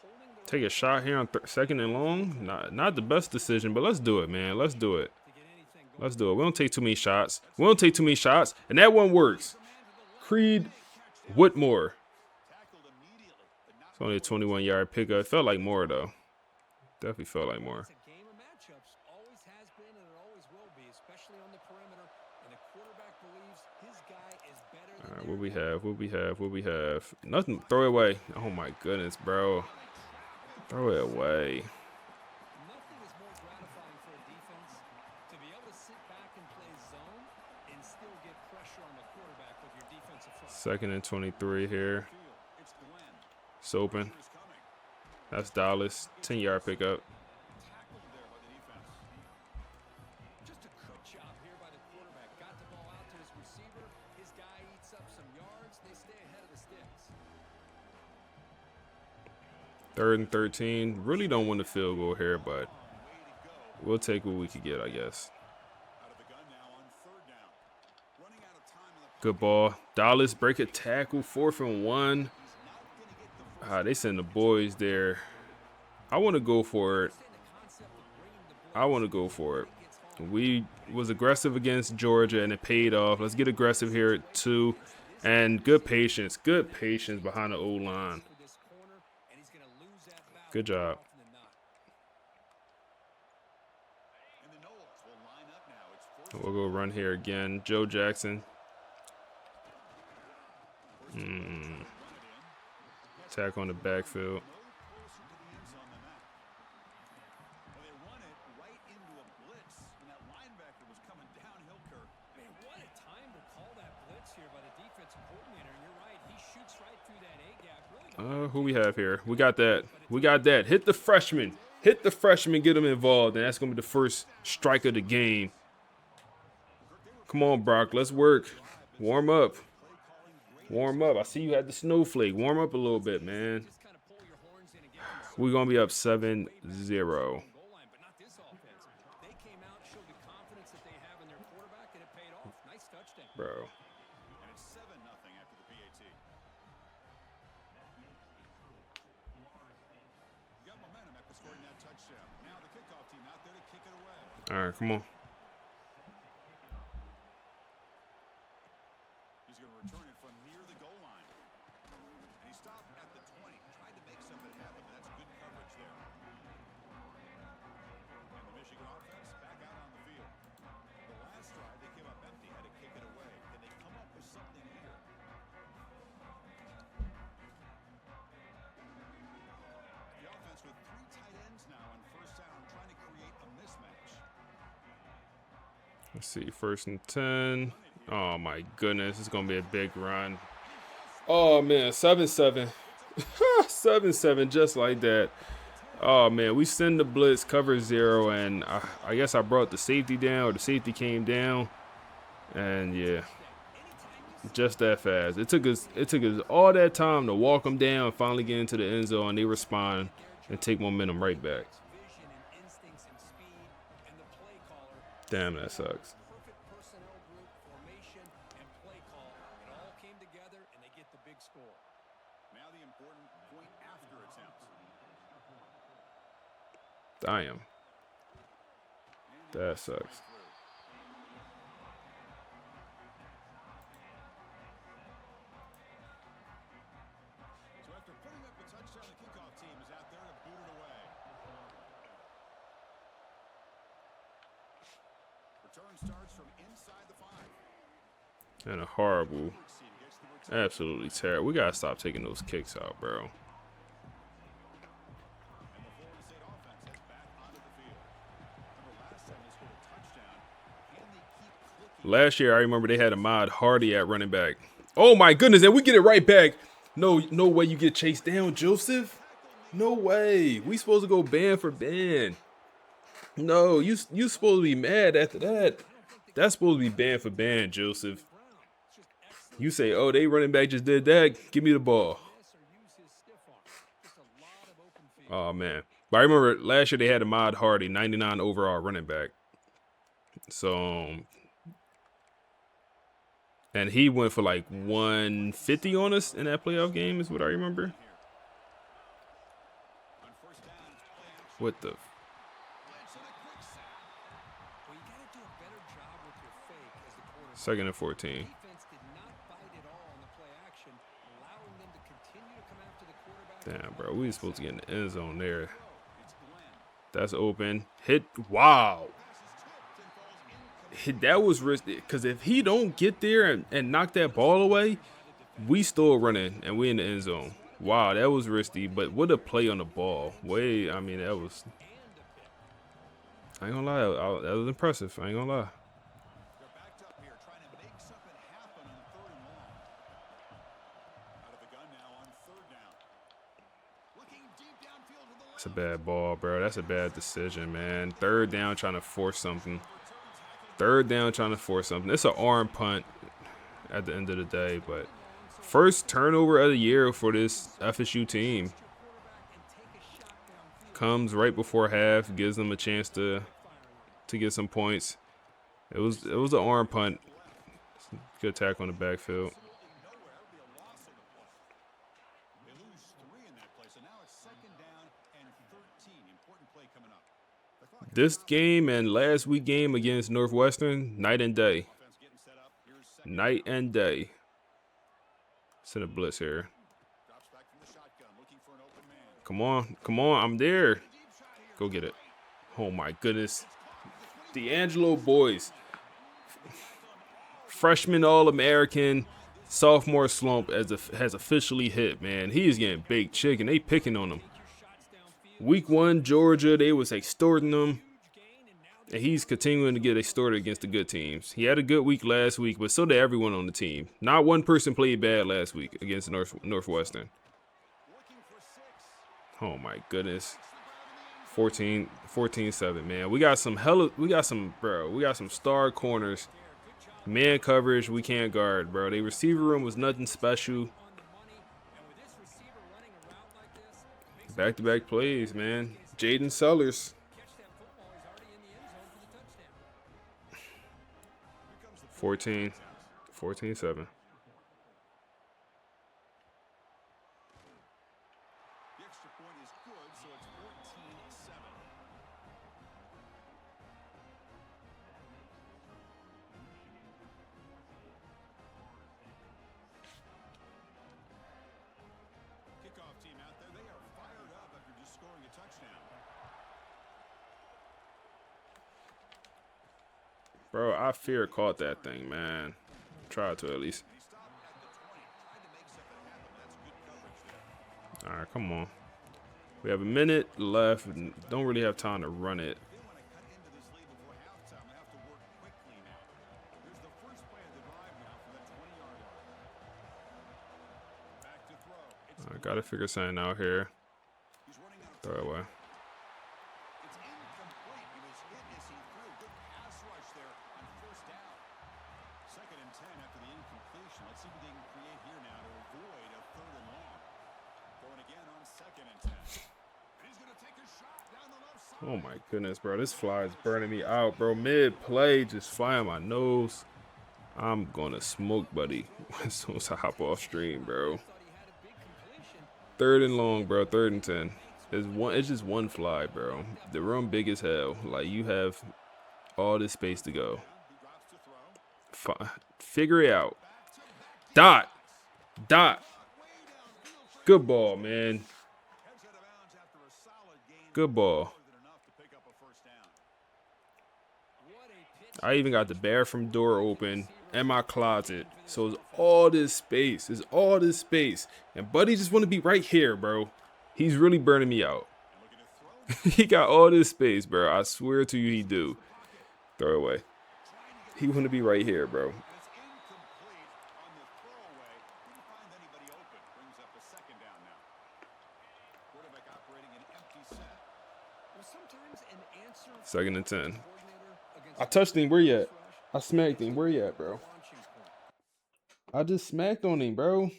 holding the Take a shot here on second and long. Not the best decision, but let's do it, man. Let's do it. Let's do it. We don't take too many shots. And that one works. Creed Whitmore. It's only a 21-yard pickup. It felt like more, though. Definitely felt like more. It's a game of matchups, always has been and it always will be, especially on the perimeter. And the quarterback believes his guy is better than All right, what we have? Nothing. Throw it away. Oh, my goodness, bro. Throw it away. Nothing is more gratifying for a defense to be able to sit back and play zone and still get pressure on the quarterback with your defensive front. Second and 23 here. It's open. That's Dallas. 10-yard pickup. Just a good job here by the quarterback. Got the ball out to his receiver. His guy eats up some yards. They stay ahead of the sticks. 3rd and 13. Really don't want the field goal here, but we'll take what we could get, I guess. Good ball. Dallas break a tackle. 4th and 1. They send the boys there. I want to go for it. We was aggressive against Georgia, and it paid off. Let's get aggressive here, too. And good patience behind the O-line. Good job. We'll go run here again. Joe Jackson. Attack on the backfield. Man, what a time to call that blitz here by the defensive coordinator. And you're right, he shoots right through that A-gap. Really Who we have here? We got that. Hit the freshman. Get him involved. And that's going to be the first strike of the game. Come on, Brock. Let's work. Warm up. I see you had the snowflake. Warm up a little bit, man. We're going to be up 7-0. Bro. All right, come on. He's going to return it from near the goal line. And he stopped at the 20. Tried to make something happen, but that's good coverage there. And the Michigan offense back out on the field. The last drive, they came up empty, had to kick it away. Can they come up with something here? The offense with 3 tight ends now on first down, trying to create a mismatch. Let's see, 1st and 10. Oh, my goodness. It's going to be a big run. Oh, man, 7-7. 7-7, just like that. Oh, man, we send the blitz, cover 0, and I guess I brought the safety down, or the safety came down. And, yeah, just that fast. It took us all that time to walk them down, finally get into the end zone, and they respond and take momentum right back. Damn, that sucks. perfect personnel group, formation, and play call. It all came together, and they get the big score. Now the important point after attempt. Damn. That sucks. So after putting up a touchdown, the kickoff team is out there to boot it away. Return starts from inside the 5. And a horrible, absolutely terrible. We got to stop taking those kicks out, bro. And the Florida State offense is back onto the field. Remember last time they scored a touchdown. Can they keep clicking Last year, I remember they had Ahmad Hardy at running back. Oh my goodness, and we get it right back. No way you get chased down, Joseph. No way. We supposed to go band for band. No, you supposed to be mad after that. That's supposed to be band for band, Joseph. You say, oh, they running back just did that. Give me the ball. Oh, man. But I remember last year they had Ahmad Hardy, 99 overall running back. So, and he went for like 150 on us in that playoff game is what I remember. What the? Second and 14. Damn, bro. We were supposed to get in the end zone there. That's open. Hit. Wow. That was risky. Because if he don't get there and knock that ball away, we still running and we in the end zone. Wow, that was risky. But what a play on the ball. I mean, that was... I ain't gonna lie. That was impressive. I ain't gonna lie. That's a bad ball, bro. That's a bad decision, man. Third down trying to force something. It's an arm punt at the end of the day, but first turnover of the year for this FSU team. Comes right before half, gives them a chance to get some points. It was an arm punt. Good tackle on the backfield. This game and last week game against Northwestern, night and day. Night and day. Send a blitz here. Come on, I'm there. Go get it. Oh my goodness. D'Angelo Boyce. Freshman All-American, sophomore slump has officially hit, man. He is getting baked chicken. They picking on him. Week 1, Georgia, they was extorting him. And he's continuing to get extorted against the good teams. He had a good week last week, but so did everyone on the team. Not one person played bad last week against Northwestern. Oh my goodness. 14-7, man. We got some star corners. Man coverage, we can't guard, bro. The receiver room was nothing special. Back-to-back plays, man. Jaden Sellers. 14-7. Bro, I fear caught that thing, man. Tried to at least. All right, come on. We have a minute left. Don't really have time to run it. I gotta figure something out here. Throw it away. Oh my goodness, bro. This fly is burning me out, bro. Mid-play, just fly on my nose. I'm gonna smoke, buddy, as soon as I hop off stream, bro. 3rd and long, bro. 3rd and 10. It's just one fly, bro. The room big as hell. Like, you have all this space to go. Figure it out. Dot. Good ball, man. Good ball. I even got the bathroom door open and my closet. So it's all this space. And Buddy just want to be right here, bro. He's really burning me out. He got all this space, bro. I swear to you he do. Throw it away. He want to be right here, bro. And it's incomplete on the throwaway. Didn't find anybody open. Brings up a second down now. Quarterback operating an empty set. Well, sometimes an answer from Second and the 10. coordinator against I a touched him. Where you at? pass rush I smacked makes him. it Where you a at, bro? launching point. I just smacked on him, bro.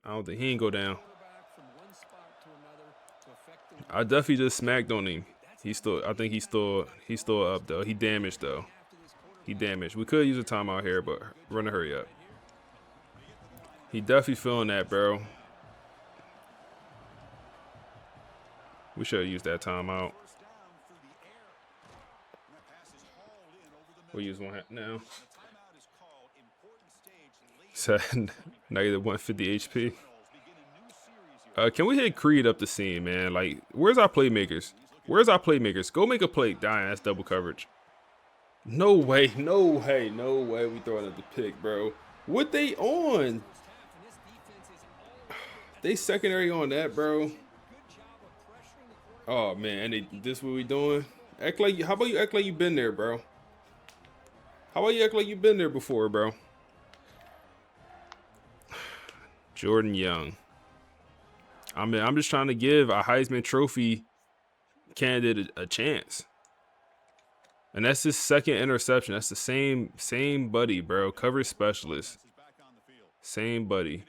I don't think he ain't go down. Quarterback from one spot to another to affect the I definitely just smacked on him. He's still. I think he's still up though. He damaged though. He damaged. We could use a timeout here, but we're gonna hurry up. He definitely feeling that, bro. We should have used that timeout. First down through the air. And that pass is hauled in over the middle. We'll use one now. And the timeout is called. Important stage late. Said negative 150 HP. Begin a new series here. Can we hit Creed up the seam, man? Like, where's our playmakers? Where's our playmakers? Go make a play. Dying, that's double coverage. No way, no way, no way we throwing at the pick, bro. What they on? They secondary on that, bro. Oh man, and this what we doing? Act like, how about you act like you been there, bro? How about you act like you been there before, bro? Jordan Young. I mean, I'm just trying to give a Heisman Trophy candidate a chance. And that's his second interception. That's the same buddy, bro. Coverage specialist. Same buddy.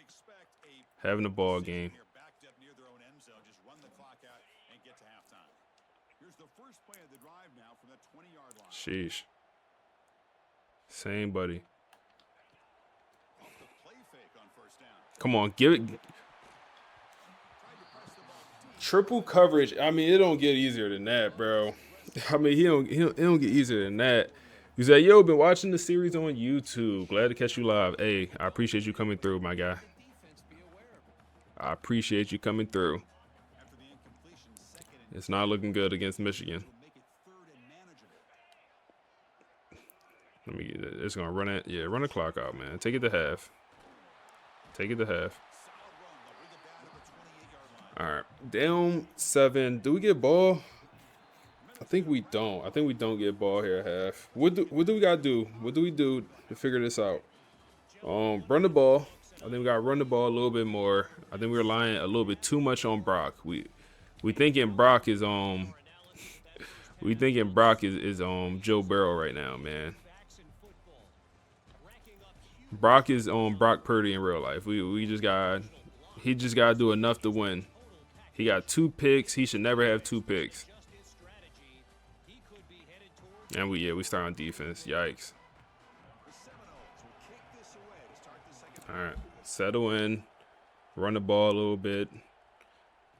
Having a ball game. Backed up near their own end zone. Just run the clock out and get to halftime. Here's the first play of the drive now from the 20-yard line. Sheesh. Same buddy. Off the play fake on first down. Come on, give it. Triple coverage. I mean, it don't get easier than that, bro. I mean, it don't get easier than that. You say, yo, been watching the series on YouTube. Glad to catch you live. Hey, I appreciate you coming through, my guy. I appreciate you coming through. After the incompletion, second and It's not looking good against Michigan. make it third and manageable. Let me get it. It's gonna run it. Yeah, run the clock out, man. Take it to half. Take it to half. All right, down 7. Do we get ball? I think we don't. I think we don't get ball here at half. What do we gotta do? What do we do to figure this out? Run the ball. I think we gotta run the ball a little bit more. I think we're relying a little bit too much on Brock. We thinking Brock is we thinking Brock is Joe Burrow right now, man. Brock is on Brock Purdy in real life. He just gotta do enough to win. He got 2 picks. He should never have 2 picks. And we start on defense. Yikes. All right, settle in, run the ball a little bit.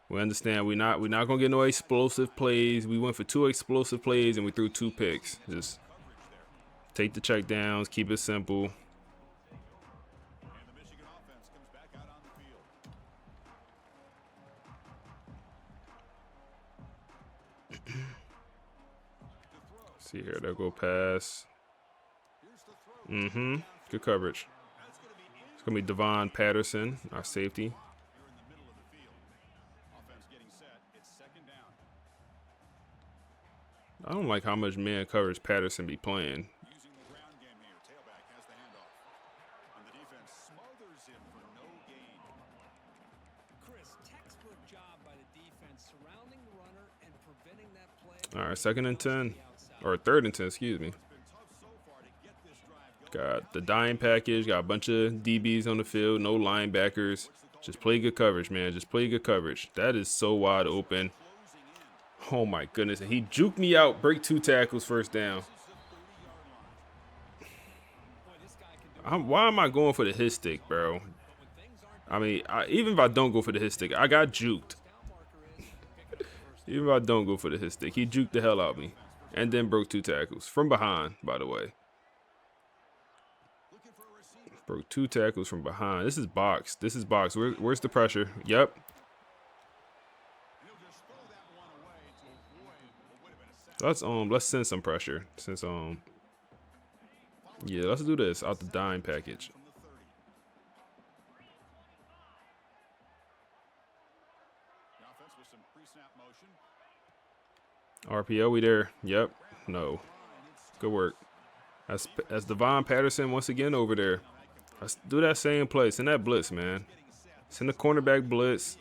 We understand we're not gonna get no explosive plays. We went for 2 explosive plays and we threw 2 picks. Just take the check downs, keep it simple. And the Michigan offense comes back out on the field. See here, they'll go pass. Here's the throw. Good coverage. That's going to be in. It's gonna be Devon Patterson, our safety. Here in the middle of the field. Offense getting set. It's second down. I don't like how much man coverage Patterson be playing. Using the ground game here. Tailback has the handoff. And the defense smothers him for no gain. Chris, textbook job by the defense surrounding the runner and preventing that play. All right, second and 10, or third and 10, excuse me. It's been tough so far to get this drive going. Got the dime package, got a bunch of DBs on the field, no linebackers. Just play good coverage, man. Just play good coverage. That is so wide open. Oh my goodness. And he juked me out, break 2 tackles, first down. Why am I going for the hit stick, bro? I mean, even if I don't go for the hit stick, I got juked. Even if I don't go for the hit stick, he juked the hell out of me. And then broke 2 tackles. From behind, by the way. Broke 2 tackles from behind. This is box. This is box. Where's the pressure? Yep. Let's send some pressure. Since yeah, let's do this out the dime package. The offense with some pre-snap motion. RPO, we there? Yep. No. Good work. That's Devon Patterson once again over there. Let's do that same play. Send that blitz, man. Send the cornerback blitz.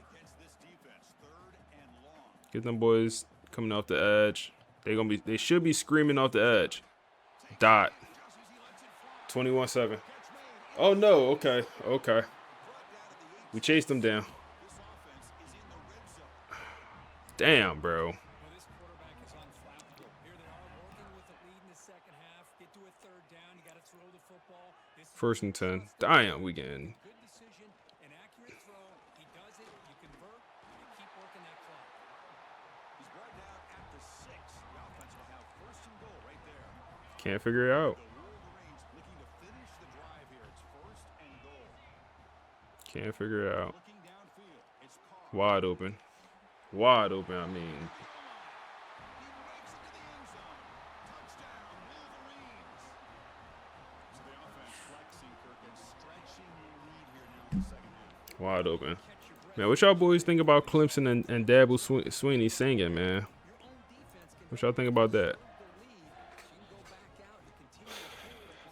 Get them boys coming off the edge. They should be screaming off the edge. Dot. 21-7. Oh no, okay. Okay. We chased them down. Damn, bro. First and 10. Damn, we getting. Can't figure it out. Can't figure it out. Wide open. Wide open, I mean. Wide open. Man, what y'all boys think about Clemson and Dabble Sweeney singing, man? What y'all think about that?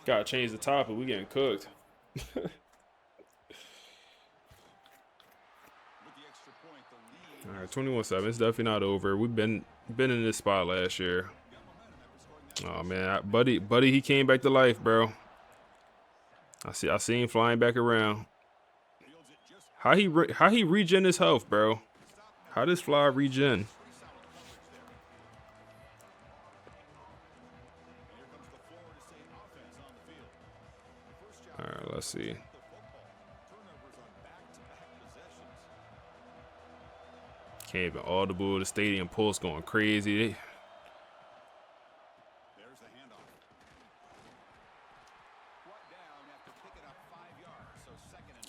Gotta change the topic. We getting cooked. All right, 21-7. It's definitely not over. We've been in this spot last year. Oh man, buddy, he came back to life, bro. I see him flying back around. How he regen his health, bro? How does fly regen? All right, let's see. Can't even audible. The stadium pulse going crazy.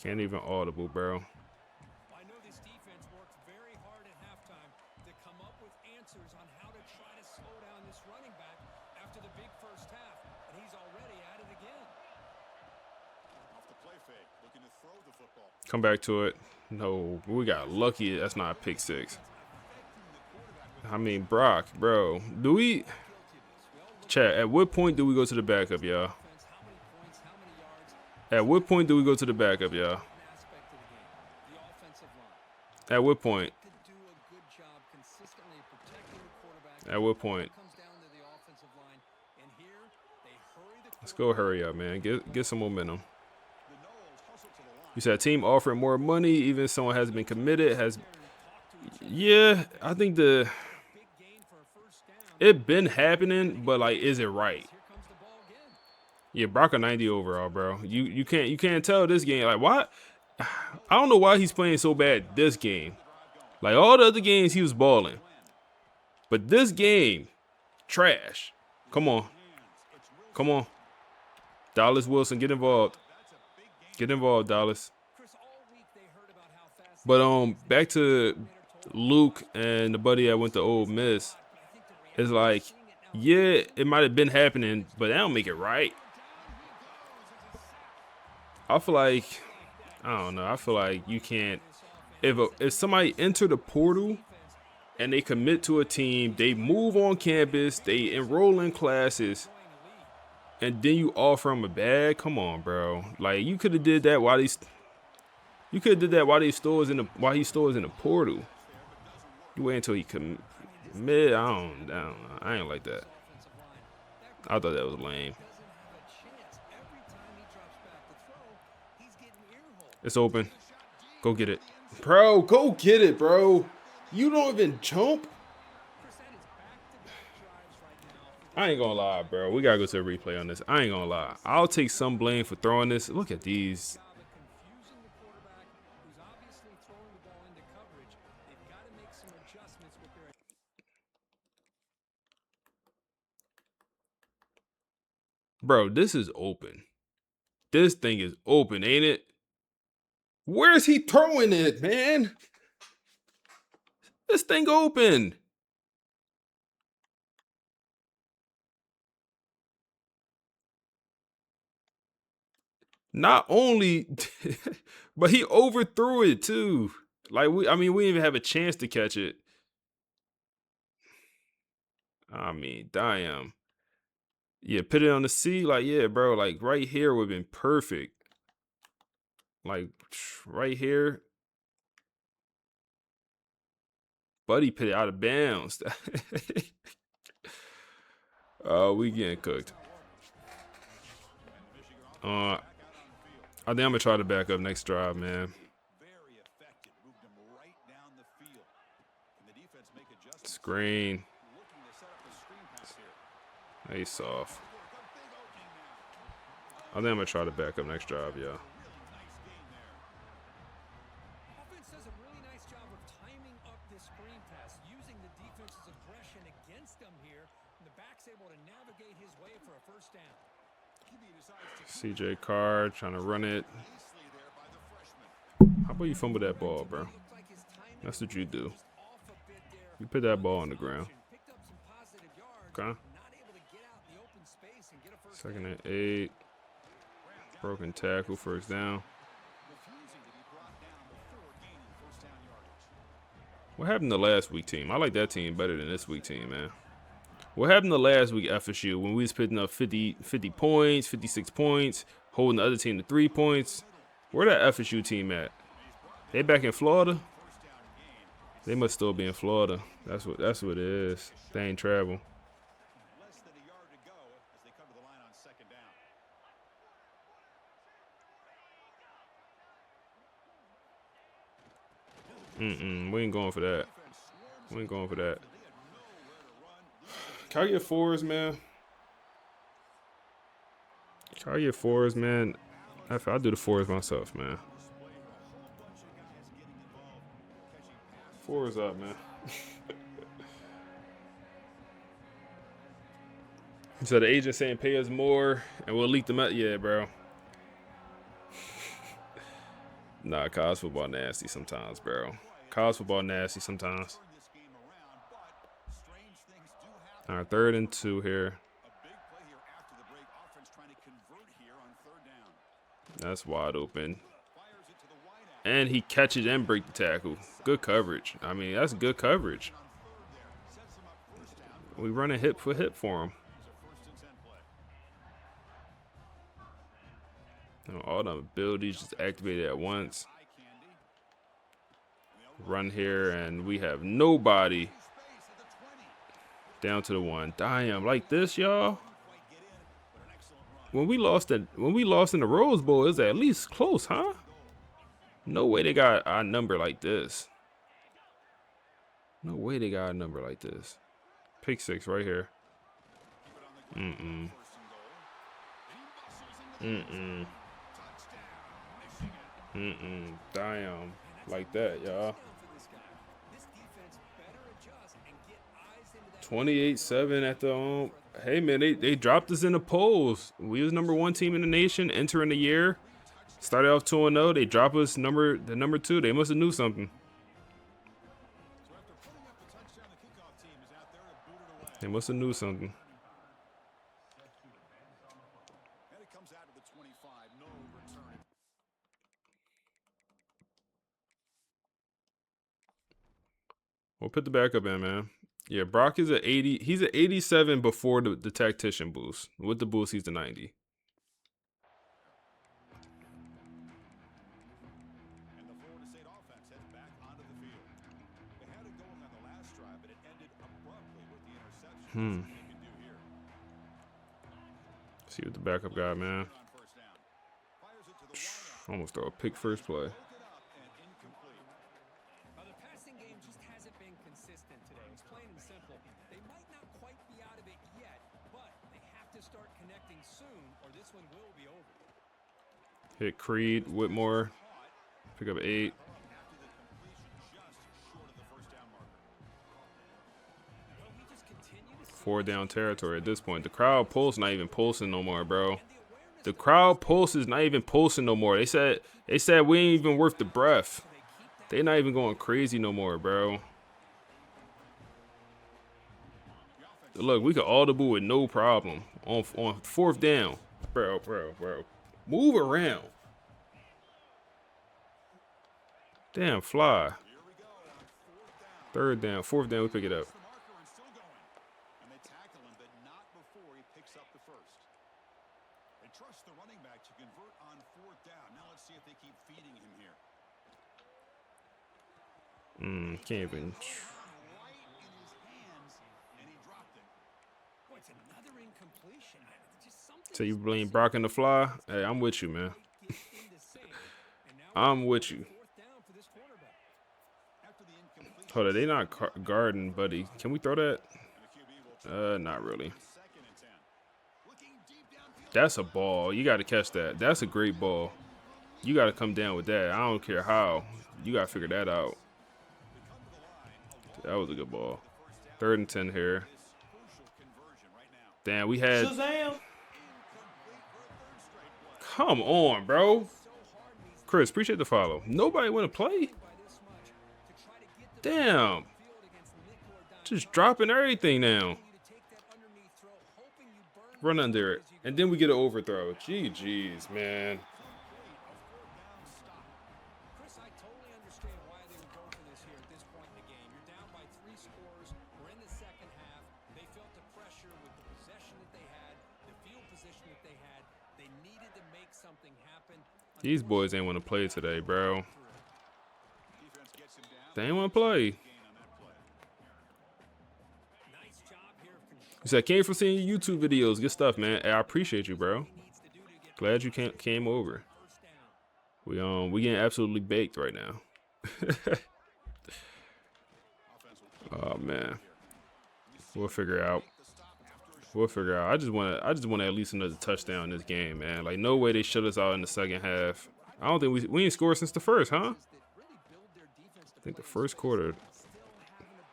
Can't even audible, bro. I know this defense worked very hard at halftime to come up with answers on how to try to slow down this running back after the big first half, and he's already at it again. Off the play fake, looking to throw the football. Come back to it. No, we got lucky. That's not a pick six. I mean, Brock, bro. Do we... Chat, at what point do we go to the backup, y'all? At what point do we go to the backup, y'all? At what point? At what point? Let's go hurry up, man. Get some momentum. You said team offering more money, even if someone has been committed, yeah, I think it been happening, but like, is it right? Yeah, Brock a 90 overall, bro. You can't tell this game. Like, why? I don't know why he's playing so bad this game. Like, all the other games he was balling. But this game, trash. Come on. Come on. Dallas Wilson, get involved. Get involved, Dallas. But back to Luke and the buddy that went to Ole Miss. It's like, yeah, it might have been happening, but that don't make it right. I feel like, I don't know. I feel like you can't. If somebody enter the portal and they commit to a team, they move on campus, they enroll in classes, and then you offer them a bag. Come on, bro. Like, you could have did that while he's. You could have did that while he stores in the portal. You wait until he commit. I don't know. I ain't like that. I thought that was lame. It's open. Go get it. Bro, go get it, bro. You don't even jump. I ain't gonna lie, bro. We gotta go to a replay on this. I ain't gonna lie. I'll take some blame for throwing this. Look at these. Bro, this is open. This thing is open, ain't it? Where's he throwing it, man? This thing open. Not only, but he overthrew it too. Like we didn't even have a chance to catch it. I mean, damn. Yeah, put it on the C. Like, yeah, bro. Like, right here would have been perfect. Like, right here. Buddy put it out of bounds. Oh, we getting cooked. I think I'm going to try to back up next drive, man. Screen. Ace off. I think I'm going to try to back up next drive, yeah. Offense does a really nice job of timing up this screen pass, using the defense's aggression against them here, and the back's able to navigate his way for a first down. CJ Card trying to run it. How about you fumble that ball, bro? That's what you do. You put that ball on the ground. Okay. 2nd and 8. Broken tackle, first down. What happened to last week team? I like that team better than this week team, man. What happened to last week FSU when we was putting up 50 points, 56 points, holding the other team to 3 points? Where that FSU team at? They back in Florida? They must still be in Florida. That's what it is. They ain't travel. We ain't going for that. We ain't going for that. Can I get fours, man? Can I get fours, man? I'll do the fours myself, man. Fours up, man. So the agent saying pay us more and we'll leak them out. Yeah, bro. Nah, college football nasty sometimes, bro. College football nasty sometimes. All right, 3rd and 2 here. That's wide open. And he catches and break the tackle. Good coverage. I mean, that's good coverage. We run a hip for hip for him. All the abilities just activated at once. Run here, and we have nobody. Down to the 1. Damn, like this, y'all. When we lost in the Rose Bowl, it was at least close, huh? No way they got our number like this. No way they got a number like this. Pick 6 right here. Damn. Like that, y'all. 28-7 at the hey man, they dropped us in the polls. We was #1 team in the nation entering the year. Started off 2-0. They drop us the number 2. They must have knew something. They must have knew something. We'll put the backup in, man. Yeah, Brock is at 80. He's at 87 before the tactician boost. With the boost, he's the 90. See what the backup got, man. Almost throw a pick first play. The passing game just hasn't been consistent today. It's plain and simple. They might not quite be out of it yet, but they have to start connecting soon, or this one will be over. Hit Creed, Whitmore. Pick up 8. Four down territory at this point. The crowd pulse not even pulsing no more, bro. The crowd pulse is not even pulsing no more. They said we ain't even worth the breath. They not even going crazy no more, bro. Look, we could audible with no problem on 4th down, bro. Move around. Damn, fly. 3rd down, 4th down, we pick it up. trust the running back to convert on 4th down. Now let's see if they keep feeding him here. Can't even. Right in his hands, and he dropped it. Boy, it's another incompletion. Just something So you is blame missing Brock in here. the fly? Hey, I'm with you, man. Get into sync. And now I'm we're with on you. 4th down for this quarterback. After the incompletion, Hold on, they not guarding, buddy. Can we throw that? and the QB will try Not really. 2nd and 10. Looking deep downfield. That's a ball. You got to catch that. That's a great ball. You got to come down with that. I don't care how. You got to figure that out. That was a good ball. 3rd and 10 here. Damn, we had. Shazam! Come on, bro. Chris, appreciate the follow. Nobody want to play? Damn. Just dropping everything now. Run under it. And then we get an overthrow. GG's, man. Chris, I totally understand why they would go for this here at this point in the game. You're down by 3 scores. We're in the second half. They felt the pressure with the possession that they had, the field position that they had. They needed to make something happen. These boys ain't want to play today, bro. They ain't want to play. Nice job here of control. He said, came from seeing your YouTube videos. Good stuff, man. Hey, I appreciate you, bro. Glad you came over. We getting absolutely baked right now. Oh man. We'll figure it out. We'll figure it out. I just want at least another touchdown in this game, man. Like no way they shut us out in the second half. I don't think we ain't scored since the first, huh? I think the first quarter.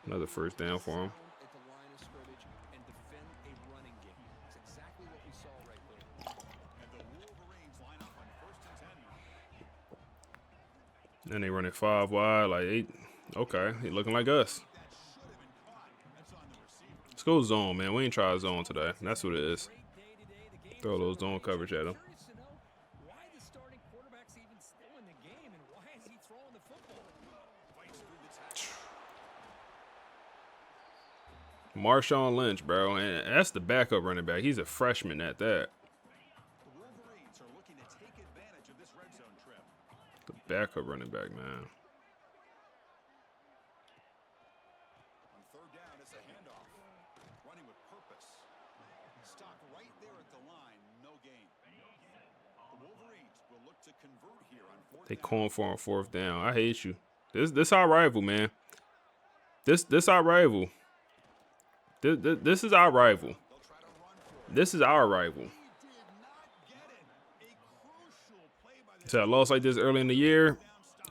Another first down for them. At the line of scrimmage and defend a running game. It's exactly what we saw right there. And the Wolverines line up on 1st and 10 now. And they running 5 wide, like 8. Okay, they looking like us. Let's go zone, man. We ain't try zone today. That's what it is. Throw a little zone coverage at him. Curious to know why the starting quarterback's even still in the game and why is he throwing the football? Marshawn Lynch, bro, and that's the backup running back. He's a freshman at that. The Wolverines are looking to take advantage of this red zone trip. The backup running back, man. On 3rd down, it's a handoff. Running with purpose. Stop right there at the line. No gain. The Wolverines will look to convert here on 4th They down. calling for on 4th down. I hate you. This our rival, man. This our rival. This is our rival. This is our rival. So I lost like this early in the year.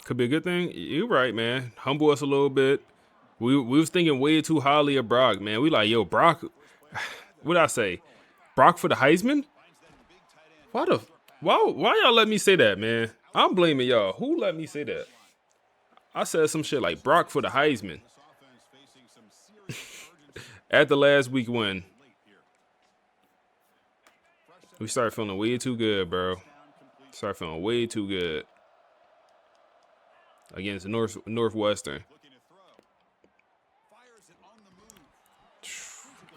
Could be a good thing. You're right, man. Humble us a little bit. We was thinking way too highly of Brock, man. We like, yo, Brock. What'd I say? Brock for the Heisman? Why y'all let me say that, man? I'm blaming y'all. Who let me say that? I said some shit like Brock for the Heisman. At the last week win. We started feeling way too good, bro. Started feeling way too good. Against Northwestern.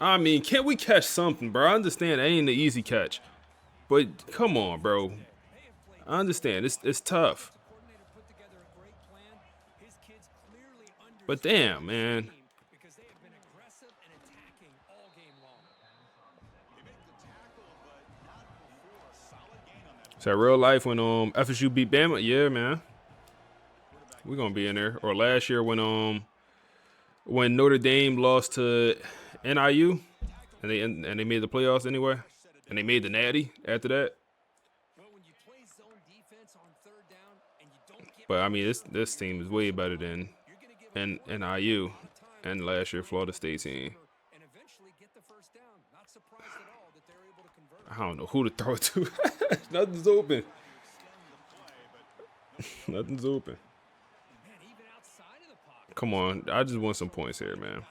I mean, can't we catch something, bro? I understand that ain't the easy catch. But come on, bro. I understand. It's tough. But damn, man. Is that real life when FSU beat Bama? Yeah, man. We're gonna be in there. Or last year when Notre Dame lost to NIU and they made the playoffs anyway. And they made the Natty after that. But I mean this team is way better than NIU and last year Florida State team. I don't know who to throw it to. Nothing's open. Nothing's open. Come on. I just want some points here, man.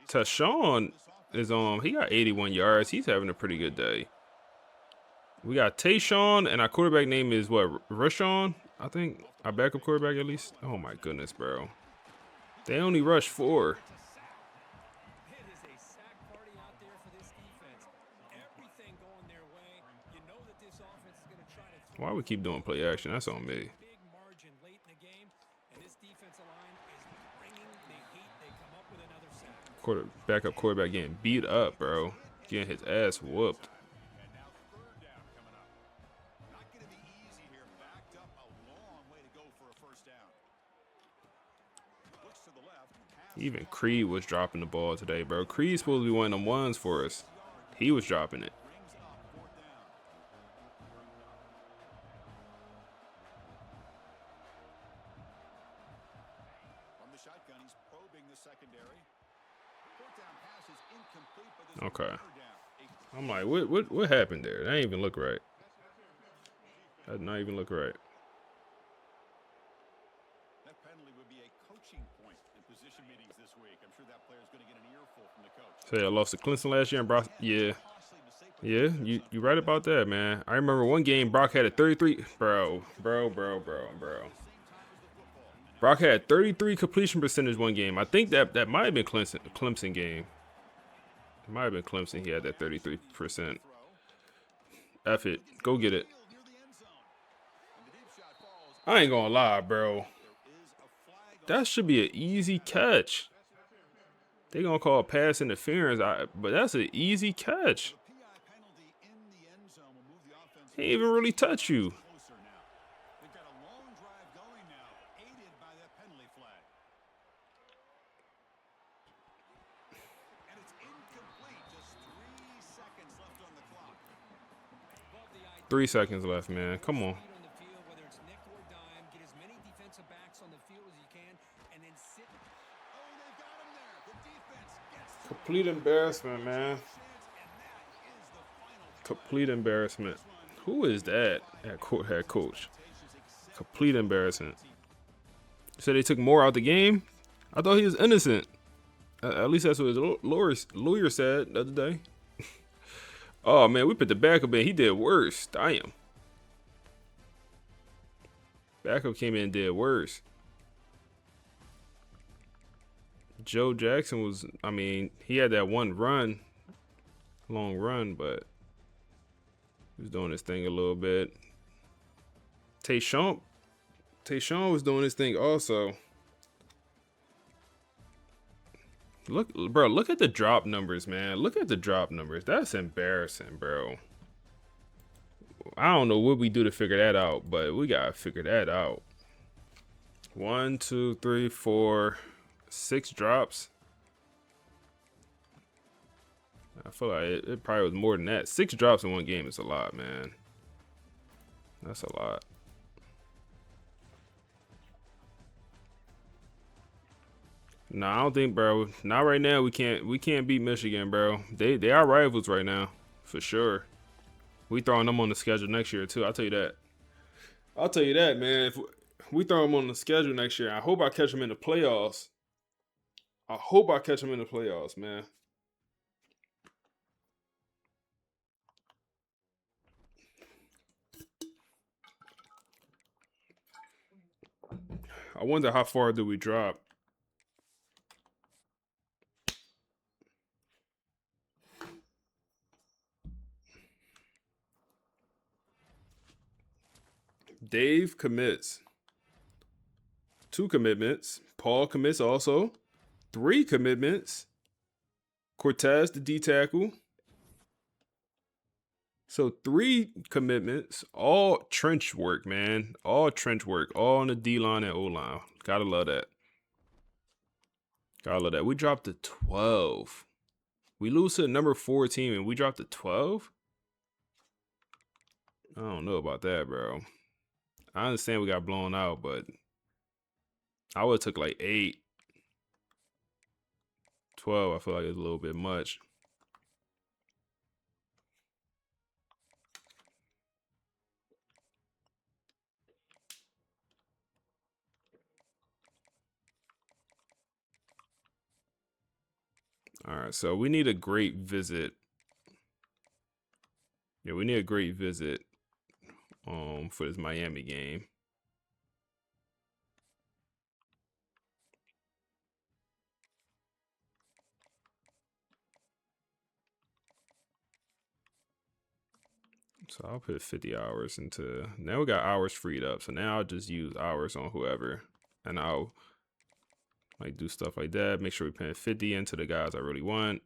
Tashawn is he got 81 yards. He's having a pretty good day. We got Tayshawn, and our quarterback name is what? Rashawn, I think. Our backup quarterback at least. Oh my goodness, bro. They only rushed 4. It is a sack party out there for this defense. Everything going their way. You know that this offense is going to try to throw Why we keep doing play action? That's on me. big margin late in the game, and this defensive line is bringing the heat. They come up with another sack. Backup quarterback getting beat up, bro. Getting his ass whooped. And now third down coming up. Not going to be easy here. Backed up a long way to go for a first down. Looks to the left. Even Creed was dropping the ball today, bro. Creed's supposed to be one of them ones for us. He was dropping it. Brings up fourth down. From the shotgun, he's probing the secondary. Fourth down pass is incomplete, but there's Okay. a third down. I'm like, what happened there? That didn't even look right. That did not even look right. That penalty would be a coaching point in position meetings this week. I'm sure that player's going to get an earful from the coach. Say I lost to Clemson last year and Brock. Yeah. Yeah, you right about that, man. I remember one game Brock had a 33. Bro. Brock had 33 completion percentage one game. I think that might have been Clemson game. It might have been Clemson. He had that 33%. F it. Go get it. I ain't gonna lie, bro. That should be an easy catch. They gonna call pass interference, but that's an easy catch. He ain't even really touch you. They've got a long drive going now, aided by that penalty flag. And it's incomplete. Just 3 seconds left on the clock. 3 seconds left, man. Come on. On the field, whether it's nickel or dime, get as many defensive backs on the field as you can, and then sit. Oh, they've got him there. The defense gets to Complete embarrassment, man. Complete embarrassment. Who is that at head coach? Complete embarrassment. Said they took more out the game. I thought he was innocent. At least that's what his lawyer said the other day. Oh man, we put the backup in. He did worse. Damn. Backup came in and did worse. Joe Jackson was, I mean, he had that one run, long run, but he was doing his thing a little bit. Tayshawn was doing his thing also. Look at the drop numbers, man. Look at the drop numbers. That's embarrassing, bro. I don't know what we do to figure that out, but we gotta figure that out. 1, 2, 3, 4, 6 drops. I feel like it probably was more than that. 6 drops in one game is a lot, man. That's a lot. No, I don't think, bro. Not right now. We can't beat Michigan, bro. They are rivals right now, for sure. We throwing them on the schedule next year too. I'll tell you that. I'll tell you that, man. If we throw them on the schedule next year, I hope I catch them in the playoffs. I hope I catch them in the playoffs, man. I wonder how far do we drop. Dave commits. 2 commitments. Paul commits also. 3 commitments. Cortez, the D tackle. So 3 commitments. All trench work, man. All trench work. All on the D line and O line. Gotta love that. Gotta love that. We dropped to 12. We lose to the number 4 team and we dropped to 12? I don't know about that, bro. I understand we got blown out, but I would have took like 8. 12, I feel like it's a little bit much. All right, so we need a great visit. Yeah, we need a great visit for this Miami game. So I'll put 50 hours into, now we got hours freed up. So now I'll just use hours on whoever, and I'll like do stuff like that. Make sure we put 50 into the guys I really want.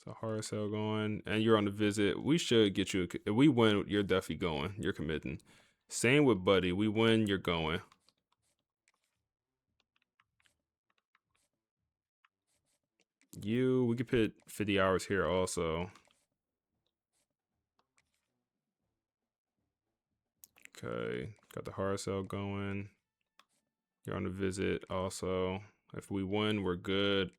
So hard sell going, and you're on the visit. We should get you, if we win, you're definitely going. You're committing. Same with Buddy. We win, you're going. We could put 50 hours here also. Okay, got the hard sell going. You're on a visit also. If we win, we're good.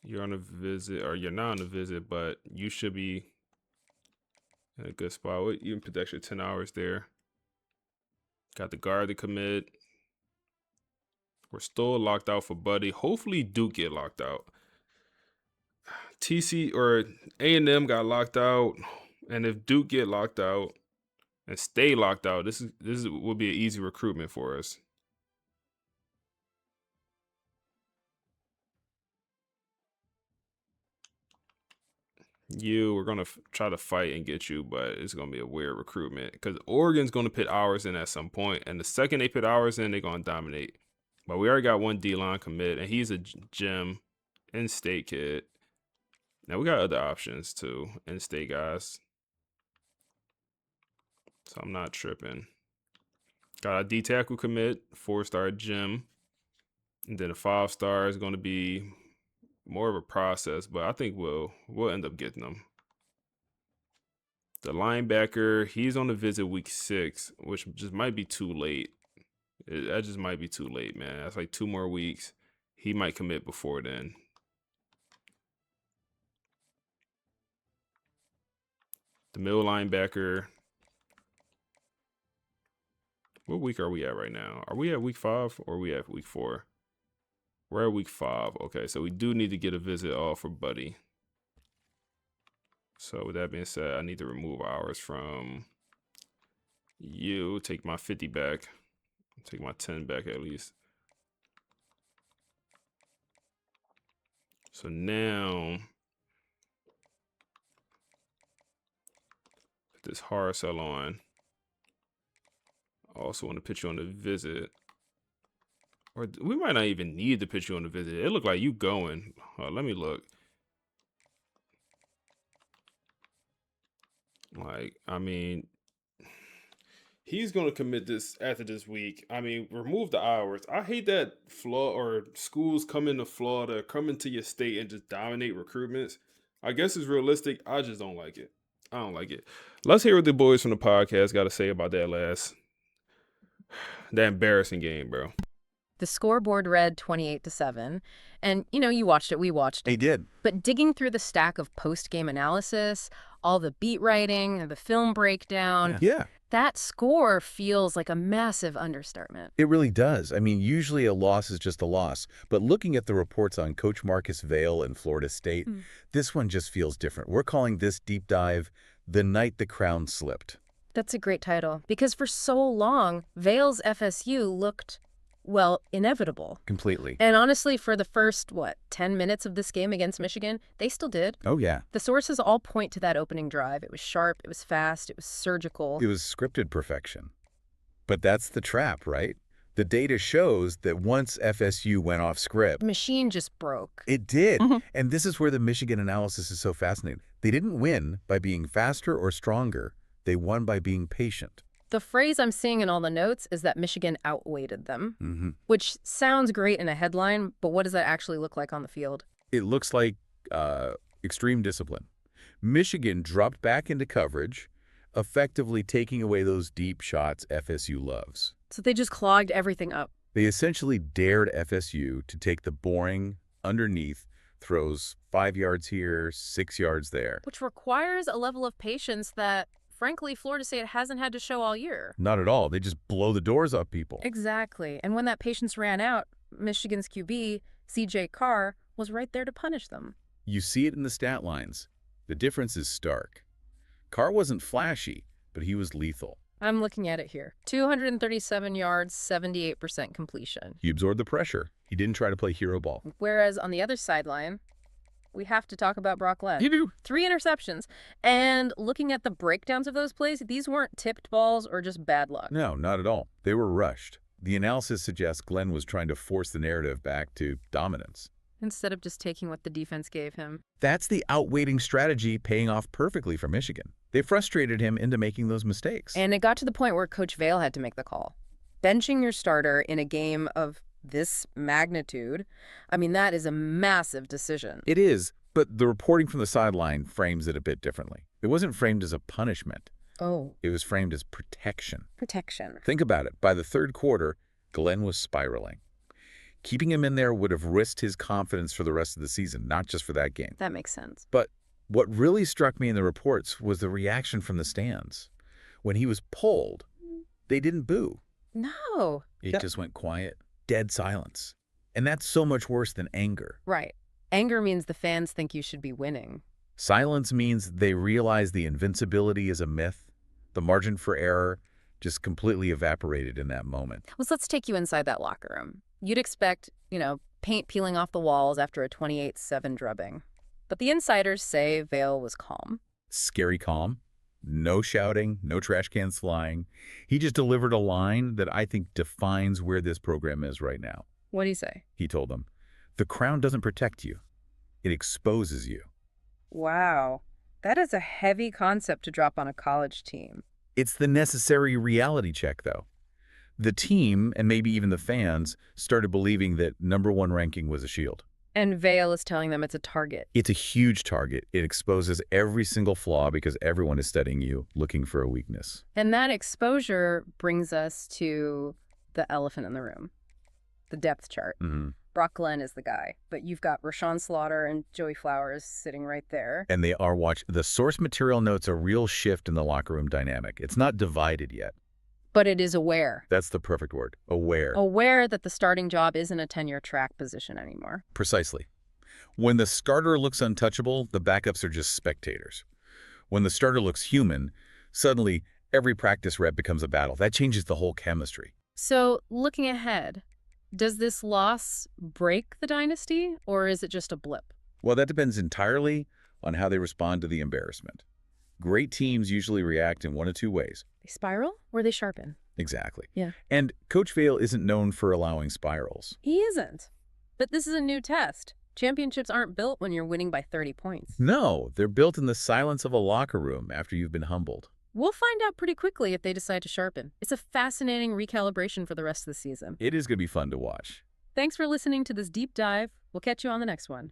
You're on a visit, or you're not on a visit, but you should be in a good spot. You can put the extra 10 hours there. Got the guard to commit. We're still locked out for Buddy. Hopefully Duke get locked out. TC or A&M got locked out. And if Duke get locked out and stay locked out, this will be an easy recruitment for us. We're going to try to fight and get you, but it's going to be a weird recruitment because Oregon's going to put hours in at some point, and the second they put hours in, they're going to dominate. But we already got one D-line commit, and he's a gym in-state kid. Now we got other options too, in-state guys. So I'm not tripping. Got a D-tackle commit, 4-star gym, and then a 5-star is going to be more of a process, but I think we'll end up getting them. The linebacker, he's on the visit week 6, which just might be too late. That just might be too late, man. That's like 2 more weeks. He might commit before then. The middle linebacker. What week are we at right now? Are we at week 5 or are we at week 4? We're at week 5. Okay, so we do need to get a visit off for Buddy. So with that being said, I need to remove hours from you. Take my 50 back. Take my 10 back at least. So now, put this hard sell on. I also want to put you on the visit. Or we might not even need to put you on the visit. It looked like you going. Let me look. Like, I mean, he's going to commit this after this week. I mean, remove the hours. I hate that schools come into Florida, come into your state and just dominate recruitments. I guess it's realistic. I just don't like it. I don't like it. Let's hear what the boys from the podcast got to say about that embarrassing game, bro. The scoreboard read 28-7, and you watched it, we watched it. They did. But digging through the stack of post-game analysis, all the beat writing, the film breakdown, Yeah. that score feels like a massive understatement. It really does. I mean, usually a loss is just a loss. But looking at the reports on Coach Marcus Vail and Florida State, this one just feels different. We're calling this deep dive The Night the Crown Slipped. That's a great title, because for so long, Vail's FSU looked, well, inevitable. Completely. And honestly, for the first, 10 minutes of this game against Michigan, they still did. Oh, yeah. The sources all point to that opening drive. It was sharp, it was fast, it was surgical. It was scripted perfection. But that's the trap, right? The data shows that once FSU went off script, The machine just broke. it did. And this is where the Michigan analysis is so fascinating. They didn't win by being faster or stronger. They won by being patient. The phrase I'm seeing in all the notes is that Michigan outweighted them, which sounds great in a headline, but what does that actually look like on the field? It looks like extreme discipline. Michigan dropped back into coverage, effectively taking away those deep shots FSU loves. So they just clogged everything up. They essentially dared FSU to take the boring, underneath throws 5 yards here, 6 yards there. Which requires a level of patience that, frankly, Florida State hasn't had to show all year. Not at all. They just blow the doors off people. Exactly. And when that patience ran out, Michigan's QB, C.J. Carr, was right there to punish them. You see it in the stat lines. The difference is stark. Carr wasn't flashy, but he was lethal. I'm looking at it here. 237 yards, 78% completion. He absorbed the pressure. He didn't try to play hero ball. Whereas on the other sideline, We have to talk about Brock Glenn. You do. 3 interceptions. And looking at the breakdowns of those plays, these weren't tipped balls or just bad luck. No, not at all. They were rushed. The analysis suggests Glenn was trying to force the narrative back to dominance. Instead of just taking what the defense gave him. That's the outweighting strategy paying off perfectly for Michigan. They frustrated him into making those mistakes. And it got to the point where Coach Vail had to make the call. Benching your starter in a game of this magnitude, I mean, that is a massive decision. It is, but the reporting from the sideline frames it a bit differently. It wasn't framed as a punishment. Oh. It was framed as protection. Protection. Think about it. By the third quarter, Glenn was spiraling. Keeping him in there would have risked his confidence for the rest of the season, not just for that game. That makes sense. But what really struck me in the reports was the reaction from the stands. When he was pulled, they didn't boo. No. It just went quiet, dead silence. And that's so much worse than anger. Right. Anger means the fans think you should be winning. Silence means they realize the invincibility is a myth. The margin for error just completely evaporated in that moment. Well, so let's take you inside that locker room. You'd expect, paint peeling off the walls after a 28-7 drubbing. But the insiders say Vail was calm. Scary calm. No shouting, no trash cans flying. He just delivered a line that I think defines where this program is right now. What'd he say? He told them, "The crown doesn't protect you. It exposes you." Wow. That is a heavy concept to drop on a college team. It's the necessary reality check, though. The team, and maybe even the fans, started believing that #1 ranking was a shield. And Vail is telling them it's a target. It's a huge target. It exposes every single flaw because everyone is studying you, looking for a weakness. And that exposure brings us to the elephant in the room, the depth chart. Brock Glenn is the guy, but you've got Rashawn Slaughter and Joey Flowers sitting right there. And they are the source material notes a real shift in the locker room dynamic. It's not divided yet. But it is aware. That's the perfect word, aware. Aware that the starting job isn't a tenure track position anymore. Precisely. When the starter looks untouchable, the backups are just spectators. When the starter looks human, suddenly every practice rep becomes a battle. That changes the whole chemistry. So, looking ahead, does this loss break the dynasty, or is it just a blip? Well, that depends entirely on how they respond to the embarrassment. Great teams usually react in one of two ways. They spiral or they sharpen? Exactly. Yeah. And Coach Vail isn't known for allowing spirals. He isn't. But this is a new test. Championships aren't built when you're winning by 30 points. No, they're built in the silence of a locker room after you've been humbled. We'll find out pretty quickly if they decide to sharpen. It's a fascinating recalibration for the rest of the season. It is going to be fun to watch. Thanks for listening to this deep dive. We'll catch you on the next one.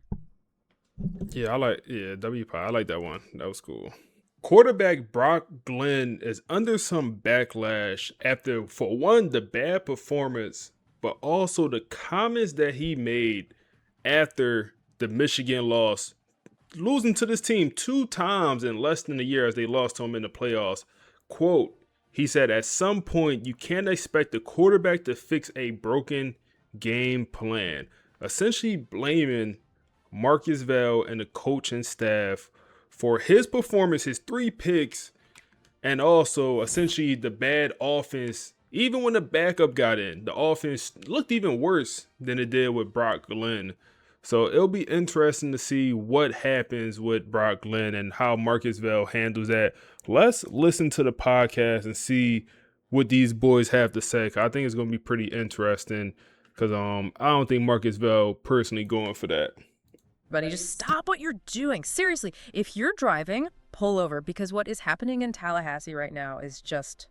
Yeah, WPI. I like that one. That was cool. Quarterback Brock Glenn is under some backlash after, for one, the bad performance, but also the comments that he made after the Michigan loss, losing to this team 2 times in less than a year as they lost to him in the playoffs. Quote, he said, "At some point, you can't expect the quarterback to fix a broken game plan," essentially blaming Marcus Vail and the coaching staff for his performance, his 3 picks, and also essentially the bad offense. Even when the backup got in, the offense looked even worse than it did with Brock Glenn. So it'll be interesting to see what happens with Brock Glenn and how Marcus Vail handles that. Let's listen to the podcast and see what these boys have to say. I think it's going to be pretty interesting because I don't think Marcus Vail personally going for that. Buddy, just stop what you're doing. Seriously, if you're driving, pull over, because what is happening in Tallahassee right now is just,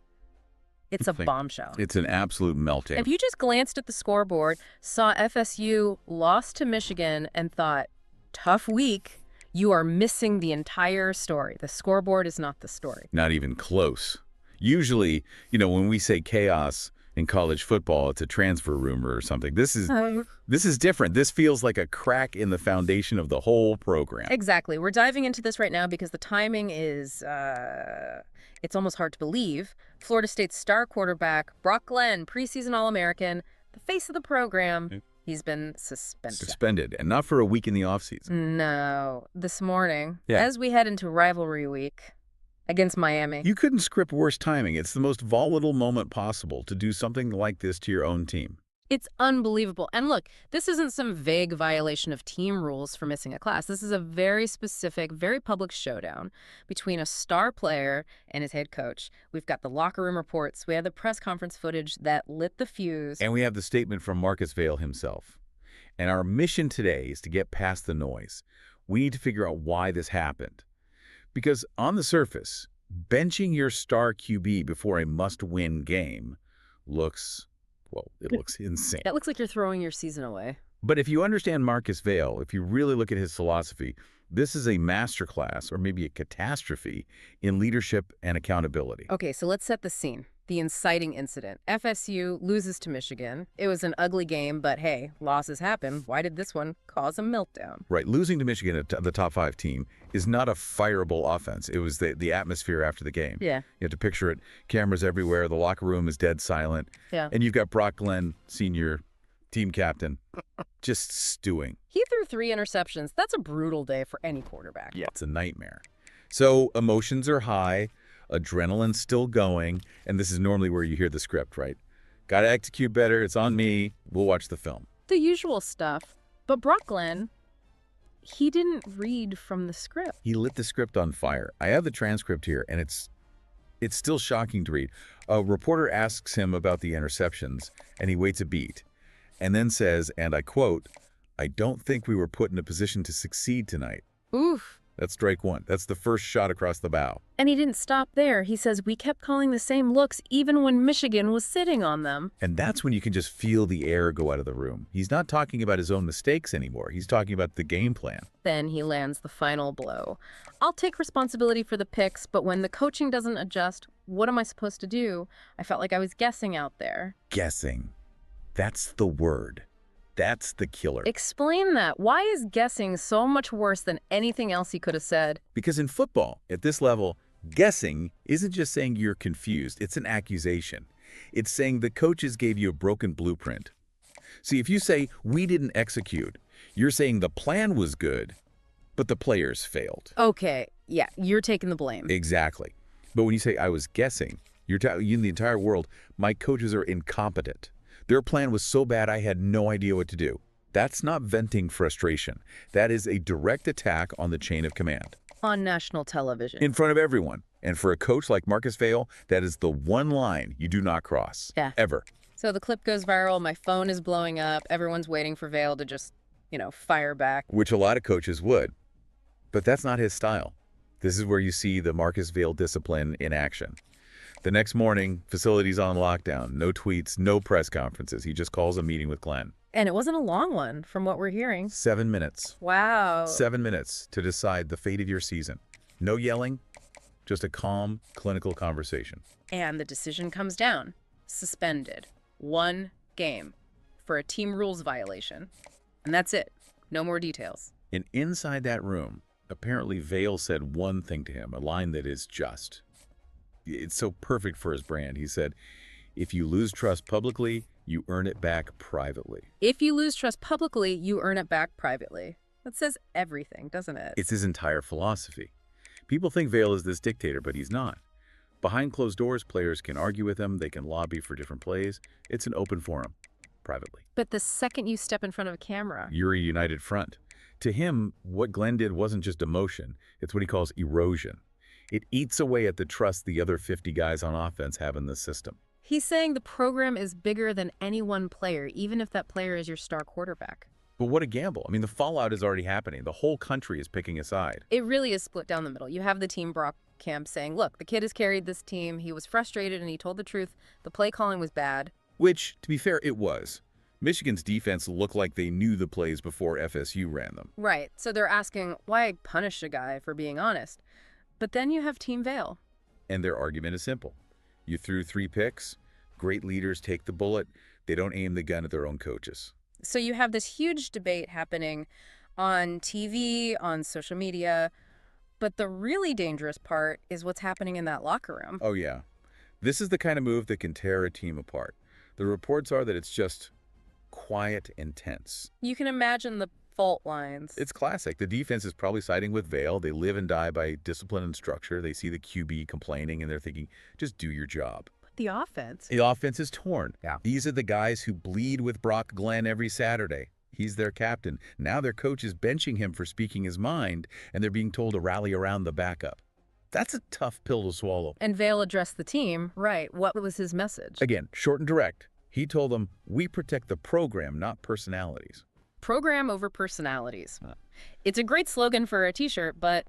it's a bombshell. It's an absolute meltdown. If you just glanced at the scoreboard, saw FSU lost to Michigan and thought, tough week, you are missing the entire story. The scoreboard is not the story. Not even close. Usually, when we say chaos in college football, it's a transfer rumor or something. This is different. This feels like a crack in the foundation of the whole program. Exactly. We're diving into this right now because the timing is, it's almost hard to believe. Florida State's star quarterback, Brock Glenn, preseason All-American, the face of the program, he's been suspended. Suspended, and not for a week in the offseason. No. This morning, Yeah. as we head into rivalry week against Miami. You couldn't script worse timing. It's the most volatile moment possible to do something like this to your own team. It's unbelievable. And look, this isn't some vague violation of team rules for missing a class. This is a very specific, very public showdown between a star player and his head coach. We've got the locker room reports. We have the press conference footage that lit the fuse. And we have the statement from Marcus Vail himself. And our mission today is to get past the noise. We need to figure out why this happened. Because on the surface, benching your star QB before a must-win game looks, well, it looks insane. That looks like you're throwing your season away. But if you understand Marcus Vail, if you really look at his philosophy, this is a masterclass, or maybe a catastrophe, in leadership and accountability. Okay, so let's set the scene. The inciting incident. FSU loses to Michigan. It was an ugly game, but hey, losses happen. Why did this one cause a meltdown? Right, losing to Michigan, the top 5 team, is not a fireable offense. It was the atmosphere after the game. Yeah. You have to picture it. Cameras everywhere. The locker room is dead silent. Yeah. And you've got Brock Glenn, senior team captain, just stewing. He threw 3 interceptions. That's a brutal day for any quarterback. Yeah, it's a nightmare. So emotions are high, adrenaline's still going, and this is normally where you hear the script, right? Got to execute better. It's on me. We'll watch the film. The usual stuff. But Brock Glenn, he didn't read from the script. He lit the script on fire. I have the transcript here, and it's still shocking to read. A reporter asks him about the interceptions, and he waits a beat, and then says, and I quote, "I don't think we were put in a position to succeed tonight." Oof. That's strike 1. That's the first shot across the bow. And he didn't stop there. He says, we kept calling the same looks even when Michigan was sitting on them. And that's when you can just feel the air go out of the room. He's not talking about his own mistakes anymore. He's talking about the game plan. Then he lands the final blow. I'll take responsibility for the picks, but when the coaching doesn't adjust, what am I supposed to do? I felt like I was guessing out there. Guessing. That's the word. That's the killer. Explain that. Why is guessing so much worse than anything else he could have said? Because in football, at this level, guessing isn't just saying you're confused. It's an accusation. It's saying the coaches gave you a broken blueprint. See, if you say, we didn't execute, you're saying the plan was good, but the players failed. Okay, yeah, you're taking the blame. Exactly. But when you say, I was guessing, you're in the entire world, my coaches are incompetent. Their plan was so bad I had no idea what to do. That's not venting frustration. That is a direct attack on the chain of command. On national television. In front of everyone. And for a coach like Marcus Vail, that is the one line you do not cross. Yeah. Ever. So the clip goes viral, my phone is blowing up, everyone's waiting for Vail to just, fire back. Which a lot of coaches would. But that's not his style. This is where you see the Marcus Vail discipline in action. The next morning, facilities on lockdown, no tweets, no press conferences. He just calls a meeting with Glenn. And it wasn't a long one, from what we're hearing. 7 minutes. Wow. 7 minutes to decide the fate of your season. No yelling, just a calm, clinical conversation. And the decision comes down. Suspended. 1 game. For a team rules violation. And that's it. No more details. And inside that room, apparently Vail said one thing to him, a line that is just. It's so perfect for his brand. He said, if you lose trust publicly, you earn it back privately. If you lose trust publicly, you earn it back privately. That says everything, doesn't it? It's his entire philosophy. People think Vail is this dictator, but he's not. Behind closed doors, players can argue with him. They can lobby for different plays. It's an open forum, privately. But the second you step in front of a camera... You're a united front. To him, what Glenn did wasn't just emotion. It's what he calls erosion. It eats away at the trust the other 50 guys on offense have in the system. He's saying the program is bigger than any one player, even if that player is your star quarterback. But what a gamble. I mean, the fallout is already happening. The whole country is picking a side. It really is split down the middle. You have the team Brock camp saying, look, the kid has carried this team. He was frustrated and he told the truth. The play calling was bad. Which, to be fair, it was. Michigan's defense looked like they knew the plays before FSU ran them. Right. So they're asking, why punish a guy for being honest? But then you have Team Vail. And their argument is simple. You threw 3 picks. Great leaders take the bullet. They don't aim the gun at their own coaches. So you have this huge debate happening on TV, on social media. But the really dangerous part is what's happening in that locker room. Oh, yeah. This is the kind of move that can tear a team apart. The reports are that it's just quiet and tense. You can imagine the fault lines. It's classic. The defense is probably siding with Vail. They live and die by discipline and structure. They see the QB complaining and they're thinking, just do your job. the offense? The offense is torn. Yeah. These are the guys who bleed with Brock Glenn every Saturday. He's their captain. Now their coach is benching him for speaking his mind, and they're being told to rally around the backup. That's a tough pill to swallow. And Vale addressed the team. Right. What was his message? Again, short and direct. He told them, we protect the program, not personalities. Program over personalities. It's a great slogan for a t-shirt, but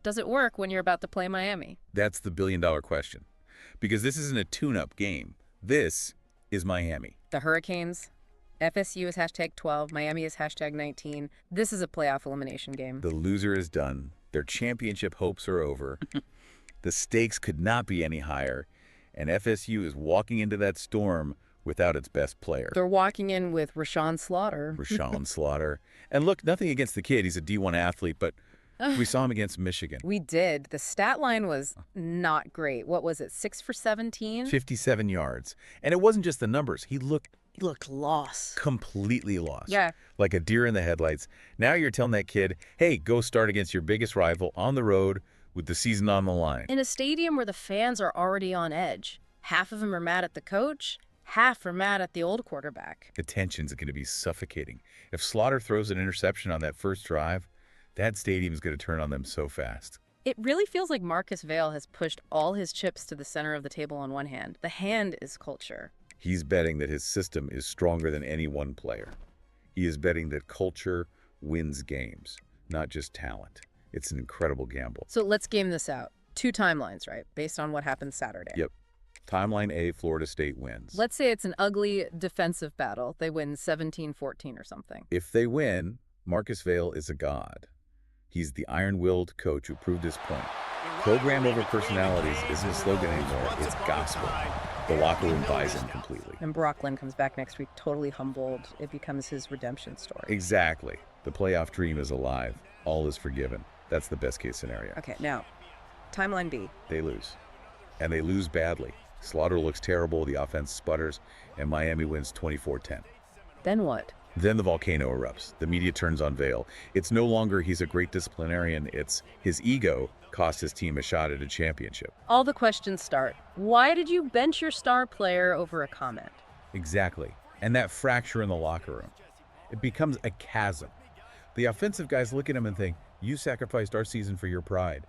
does it work when you're about to play Miami? That's the billion-dollar question. Because this isn't a tune-up game. This is Miami. The Hurricanes, FSU is #12, Miami is #19. This is a playoff elimination game. The loser is done. Their championship hopes are over. The stakes could not be any higher. And FSU is walking into that storm without its best player. They're walking in with Rashawn Slaughter. Rashawn Slaughter. And look, nothing against the kid. He's a D1 athlete, but we saw him against Michigan. We did. The stat line was not great. What was it, 6 for 17? 57 yards. And it wasn't just the numbers. He looked lost. completely lost. Yeah. Like a deer in the headlights. Now you're telling that kid, hey, go start against your biggest rival on the road with the season on the line. In a stadium where the fans are already on edge. Half of them are mad at the coach, half are mad at the old quarterback. The tension's going to be suffocating. If Slaughter throws an interception on that first drive, that stadium's going to turn on them so fast. It really feels like Marcus Vale has pushed all his chips to the center of the table on one hand. The hand is culture. He's betting that his system is stronger than any one player. He is betting that culture wins games, not just talent. It's an incredible gamble. So let's game this out. 2 timelines, right? Based on what happened Saturday. Yep. Timeline A, Florida State wins. Let's say it's an ugly defensive battle. They win 17-14 or something. If they win, Marcus Vale is a god. He's the iron-willed coach who proved his point. Program over personalities isn't a slogan anymore. It's gospel. The locker room buys in completely. And Brock Glenn comes back next week totally humbled. It becomes his redemption story. Exactly. The playoff dream is alive. All is forgiven. That's the best-case scenario. Okay, now, timeline B. They lose. And they lose badly. Slaughter looks terrible, the offense sputters, and Miami wins 24-10. Then what? Then the volcano erupts. The media turns on Vale. It's no longer he's a great disciplinarian. It's his ego cost his team a shot at a championship. All the questions start. Why did you bench your star player over a comment? Exactly. And that fracture in the locker room. It becomes a chasm. The offensive guys look at him and think, you sacrificed our season for your pride.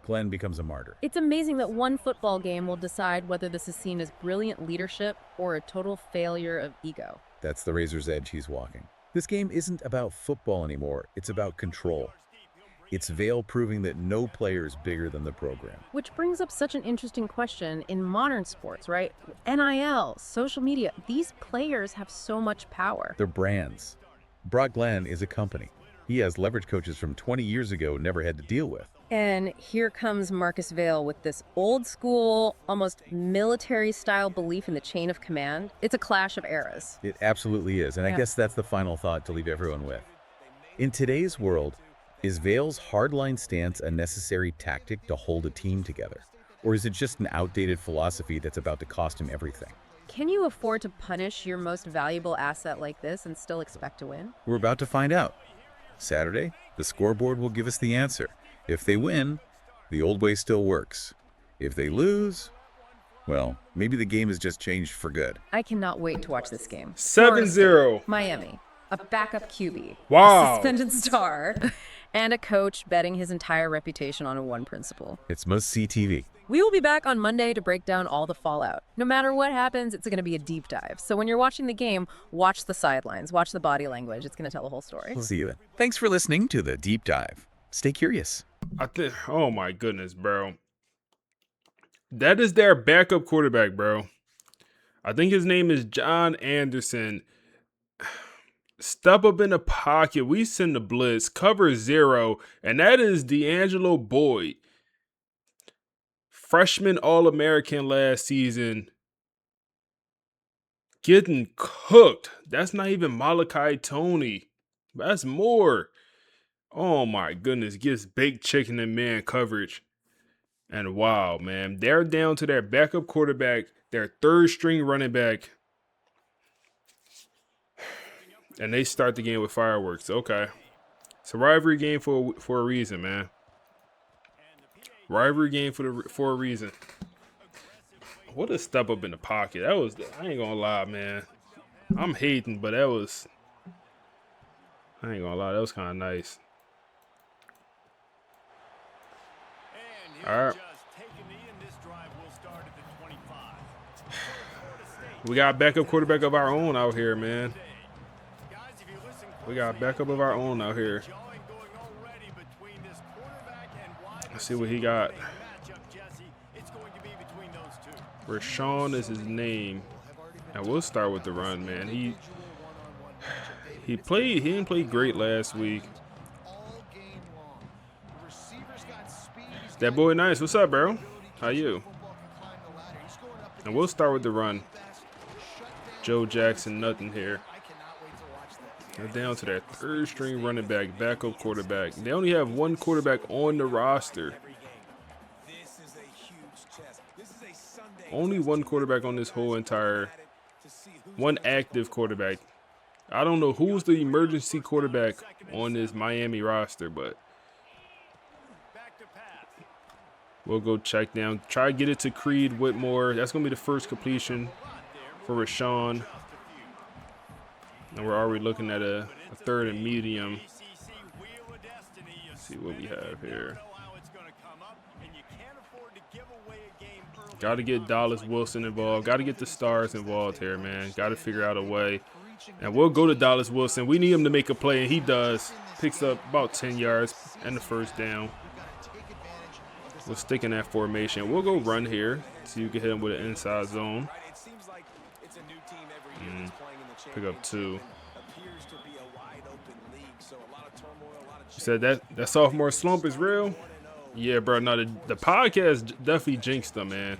Glenn becomes a martyr. It's amazing that one football game will decide whether this is seen as brilliant leadership or a total failure of ego. That's the razor's edge he's walking. This game isn't about football anymore. It's about control. It's Vale proving that no player is bigger than the program. Which brings up such an interesting question in modern sports, right? NIL, social media, these players have so much power. They're brands. Brock Glenn is a company. He has leverage coaches from 20 years ago never had to deal with. And here comes Marcus Vale with this old school, almost military-style belief in the chain of command. It's a clash of eras. It absolutely is, and I guess that's the final thought to leave everyone with. In today's world, is Vale's hardline stance a necessary tactic to hold a team together? Or is it just an outdated philosophy that's about to cost him everything? Can you afford to punish your most valuable asset like this and still expect to win? We're about to find out. Saturday, the scoreboard will give us the answer. If they win, the old way still works. If they lose, well, maybe the game has just changed for good. I cannot wait to watch this game. 7-0. Miami, a backup QB, Wow. a suspended star, and a coach betting his entire reputation on one principle. It's must-see TV. We will be back on Monday to break down all the fallout. No matter what happens, it's going to be a deep dive. So when you're watching the game, watch the sidelines, watch the body language. It's going to tell the whole story. We'll see you then. Thanks for listening to the Deep Dive. Stay curious. Oh my goodness, bro. That is their backup quarterback, bro. I think his name is John Anderson. Step up in the pocket. We send the blitz. Cover 0. And that is D'Angelo Boyd. Freshman All-American last season. Getting cooked. That's not even Malachi Tony. That's more. Oh my goodness. Gets baked chicken and man coverage. And wow, man. They're down to their backup quarterback. Their third string running back. And they start the game with fireworks. Okay. It's a rivalry game for a reason, man. Rivalry game for a reason. What a step up in the pocket. That was, I ain't gonna lie, man. I'm hating, but that was, I ain't gonna lie, that was kind of nice. All right. We got a backup quarterback of our own out here, man. We got a backup of our own out here. Let's see what he got. Rashawn is his name. And we'll start with the run, man. He didn't play great last week. That boy nice. What's up, bro? How you? And we'll start with the run. Joe Jackson, nothing here. They're down to that third string running back, backup quarterback. They only have one quarterback on the roster. Only one quarterback on this whole entire, one active quarterback. I don't know who's the emergency quarterback on this Miami roster, but we'll go check down. Try to get it to Creed Whitmore. That's going to be the first completion for Rashawn. And we're already looking at a third and medium. Let's see what we have here. Got to get Dallas Wilson involved. Got to get the stars involved here, man. Got to figure out a way. And we'll go to Dallas Wilson. We need him to make a play, and he does. Picks up about 10 yards and the first down. We'll stick in that formation. We'll go run here so you can hit him with an inside zone. Pick up 2. You said that sophomore slump is real? Yeah, bro. No, the podcast definitely jinxed them, man.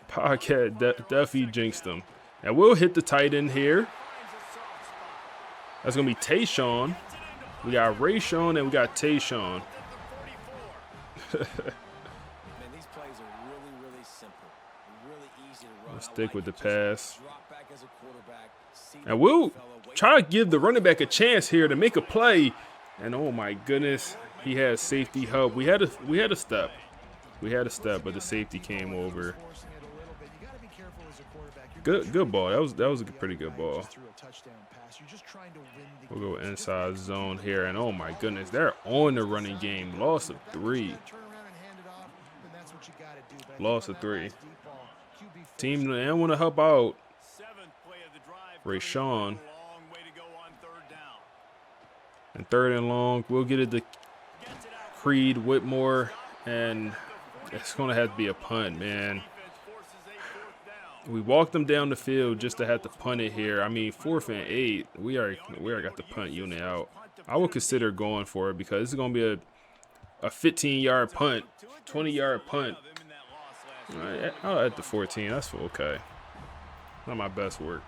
Podcast definitely jinxed them. And we'll hit the tight end here. That's going to be Tayshawn. We got Rayshawn and we got Tayshawn. We'll stick with the pass. And we'll try to give the running back a chance here to make a play. And oh my goodness, he had safety help. We had a step. We had a step, but the safety came over. Good ball. That was a pretty good ball. We'll go inside zone here, and oh my goodness, they're on the running game. Loss of 3. Loss of 3. Team, they don't want to help out Rayshawn. And third and long, we'll get it to Creed Whitmore, and it's going to have to be a punt, man. We walked them down the field just to have to punt it here. I mean, 4th and 8, we already got the punt unit out. I would consider going for it because this is going to be a 15-yard punt, 20-yard punt. All right, I'll at the 14. That's okay. Not my best work.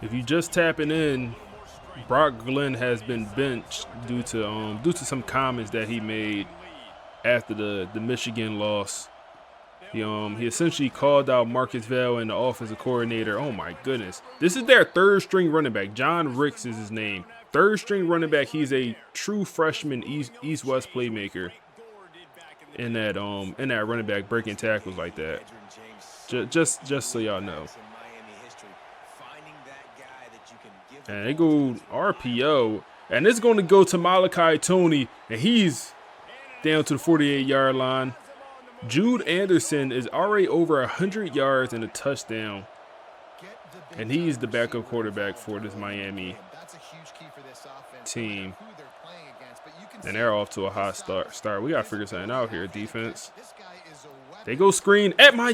If you just tapping in, Brock Glenn has been benched due to some comments that he made after the Michigan loss. He essentially called out Marcus Vail and the offensive coordinator. Oh my goodness, this is their third string running back. John Ricks is his name. Third string running back. He's a true freshman East-West playmaker. In that running back breaking tackles like that. Just so y'all know. And they go RPO, and it's going to go to Malachi Tony, and he's down to the 48-yard line. Jude Anderson is already over 100 yards and a touchdown, and he's the backup quarterback for this Miami team. And they're off to a hot start. We got to figure something out here, defense. They go screen at my...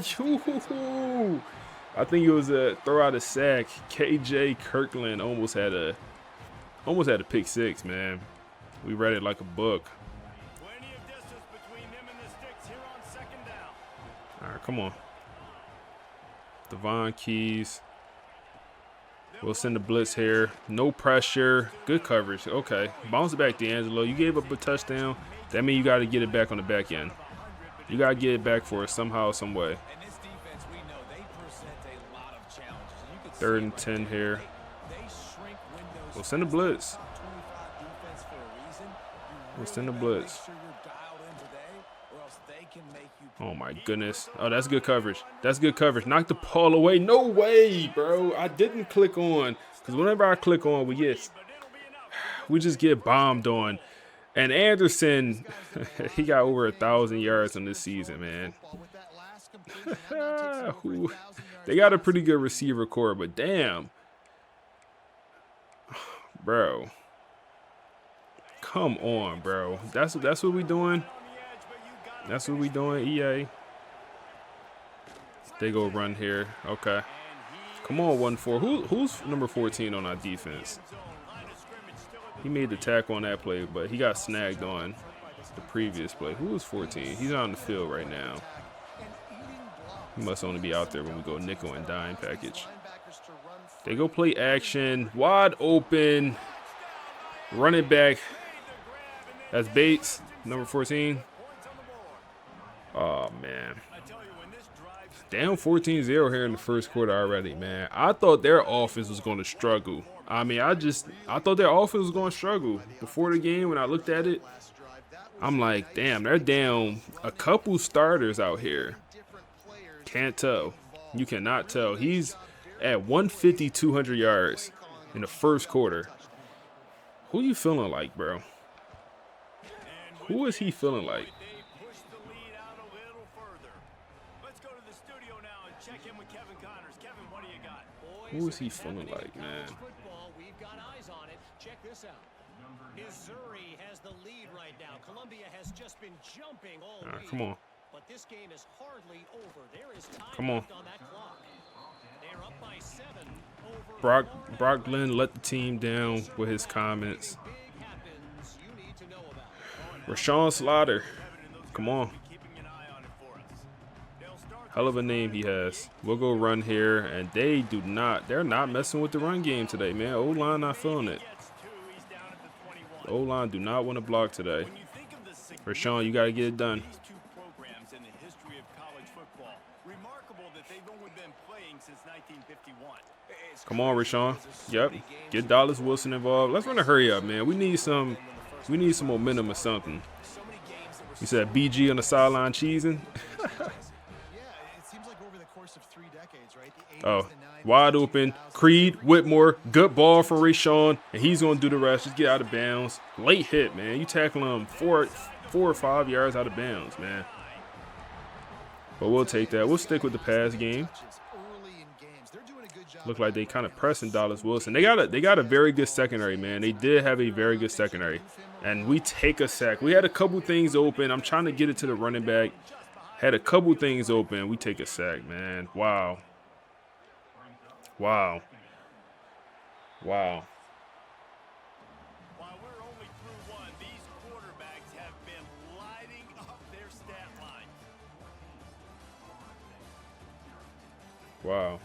I think it was a throw out a sack. KJ Kirkland almost had a pick 6, man. We read it like a book. All right, come on. Devon Keys. We'll send the blitz here. No pressure. Good coverage. Okay. Bounce it back, D'Angelo. You gave up a touchdown. That means you got to get it back on the back end. You got to get it back for us somehow, some way. 3rd and 10 here. We'll send the blitz. We'll send the blitz. Oh my goodness. Oh, that's good coverage. That's good coverage. Knock the ball away. No way, bro. I didn't click on. Because whenever I click on, we just get bombed on. And Anderson, he got over 1,000 yards in this season, man. They got a pretty good receiver core, but damn. Bro. Come on, bro. That's what we doing. That's what we doing, EA. They go run here. Okay. Come on, 1-4. Who's number 14 on our defense? He made the tackle on that play, but he got snagged on the previous play. Who was 14? He's not on the field right now. He must only be out there when we go nickel and dime package. They go play action. Wide open. Running back. That's Bates, number 14. Oh, man. Down 14-0 here in the first quarter already, man. I thought their offense was going to struggle. I mean, I thought their offense was going to struggle. Before the game, when I looked at it, I'm like, damn, they're down a couple starters out here. Can't tell. You cannot tell. He's at 150, 200 yards in the first quarter. Who you feeling like, bro? Who is he feeling like? Who is he feeling like, man? We've got eyes on it. Check this out. Missouri has the lead right now. Columbia has just been jumping all week. Come on. But this game is hardly over. There is time Come on. left on that clock. They're up by 7 over Brock Glenn let the team down with his comments. Rashawn Slaughter. Come on. Hell of a name he has. We'll go run here, and they're not messing with the run game today, man. O-line not feeling it. The O-line do not want to block today. Rashawn, you got to get it done. Come on, Rashawn. Yep. Get Dallas Wilson involved. Let's run a hurry up, man. We need some momentum or something. You said BG on the sideline cheesing. Oh, wide open. Creed, Whitmore, good ball for Rashawn, and he's going to do the rest. Just get out of bounds. Late hit, man. You tackling him 4 or 5 yards out of bounds, man. But we'll take that. We'll stick with the pass game. Look like they kind of pressing Dallas Wilson. They got a very good secondary, man. They did have a very good secondary. And we take a sack. We had a couple things open. I'm trying to get it to the running back. Had a couple things open. We take a sack, man. Wow. Wow. Wow. While we're only through one, these quarterbacks have been lighting up their stat line. Wow.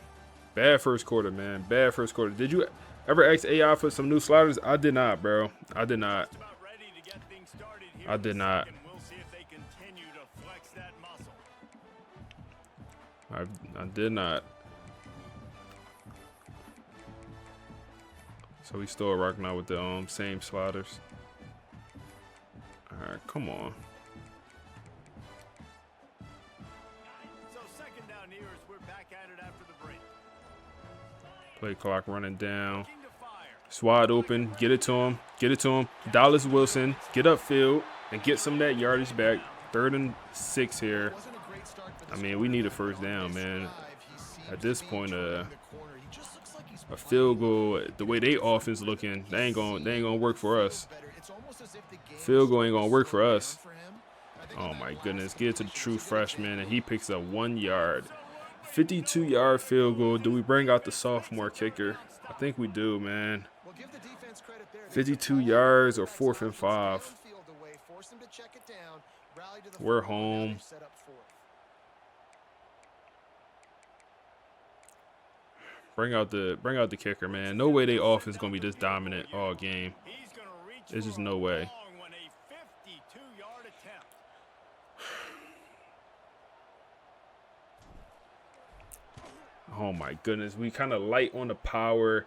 Bad first quarter, man. Bad first quarter. Did you ever ask AI for some new sliders? I did not, bro. I did not. I did not. I did not. So we still rocking out with the same sliders. All right, come on. So second down here as we're back at it after the break. Play clock running down. It's wide open. Get it to him. Get it to him. Dallas Wilson, get upfield and get some of that yardage back. 3rd and 6 here. I mean, we need a first down, man. At this point, a field goal, the way they offense looking, they ain't gonna work for us. Field goal ain't gonna work for us. Oh my goodness, get it to the true freshman, and he picks up 1 yard. 52-yard field goal. Do we bring out the sophomore kicker? I think we do, man. 52 yards or 4th and 5. We're home. Bring out the kicker, man. No way they offense gonna be this dominant all game. There's just no way. Oh my goodness, we kind of light on the power,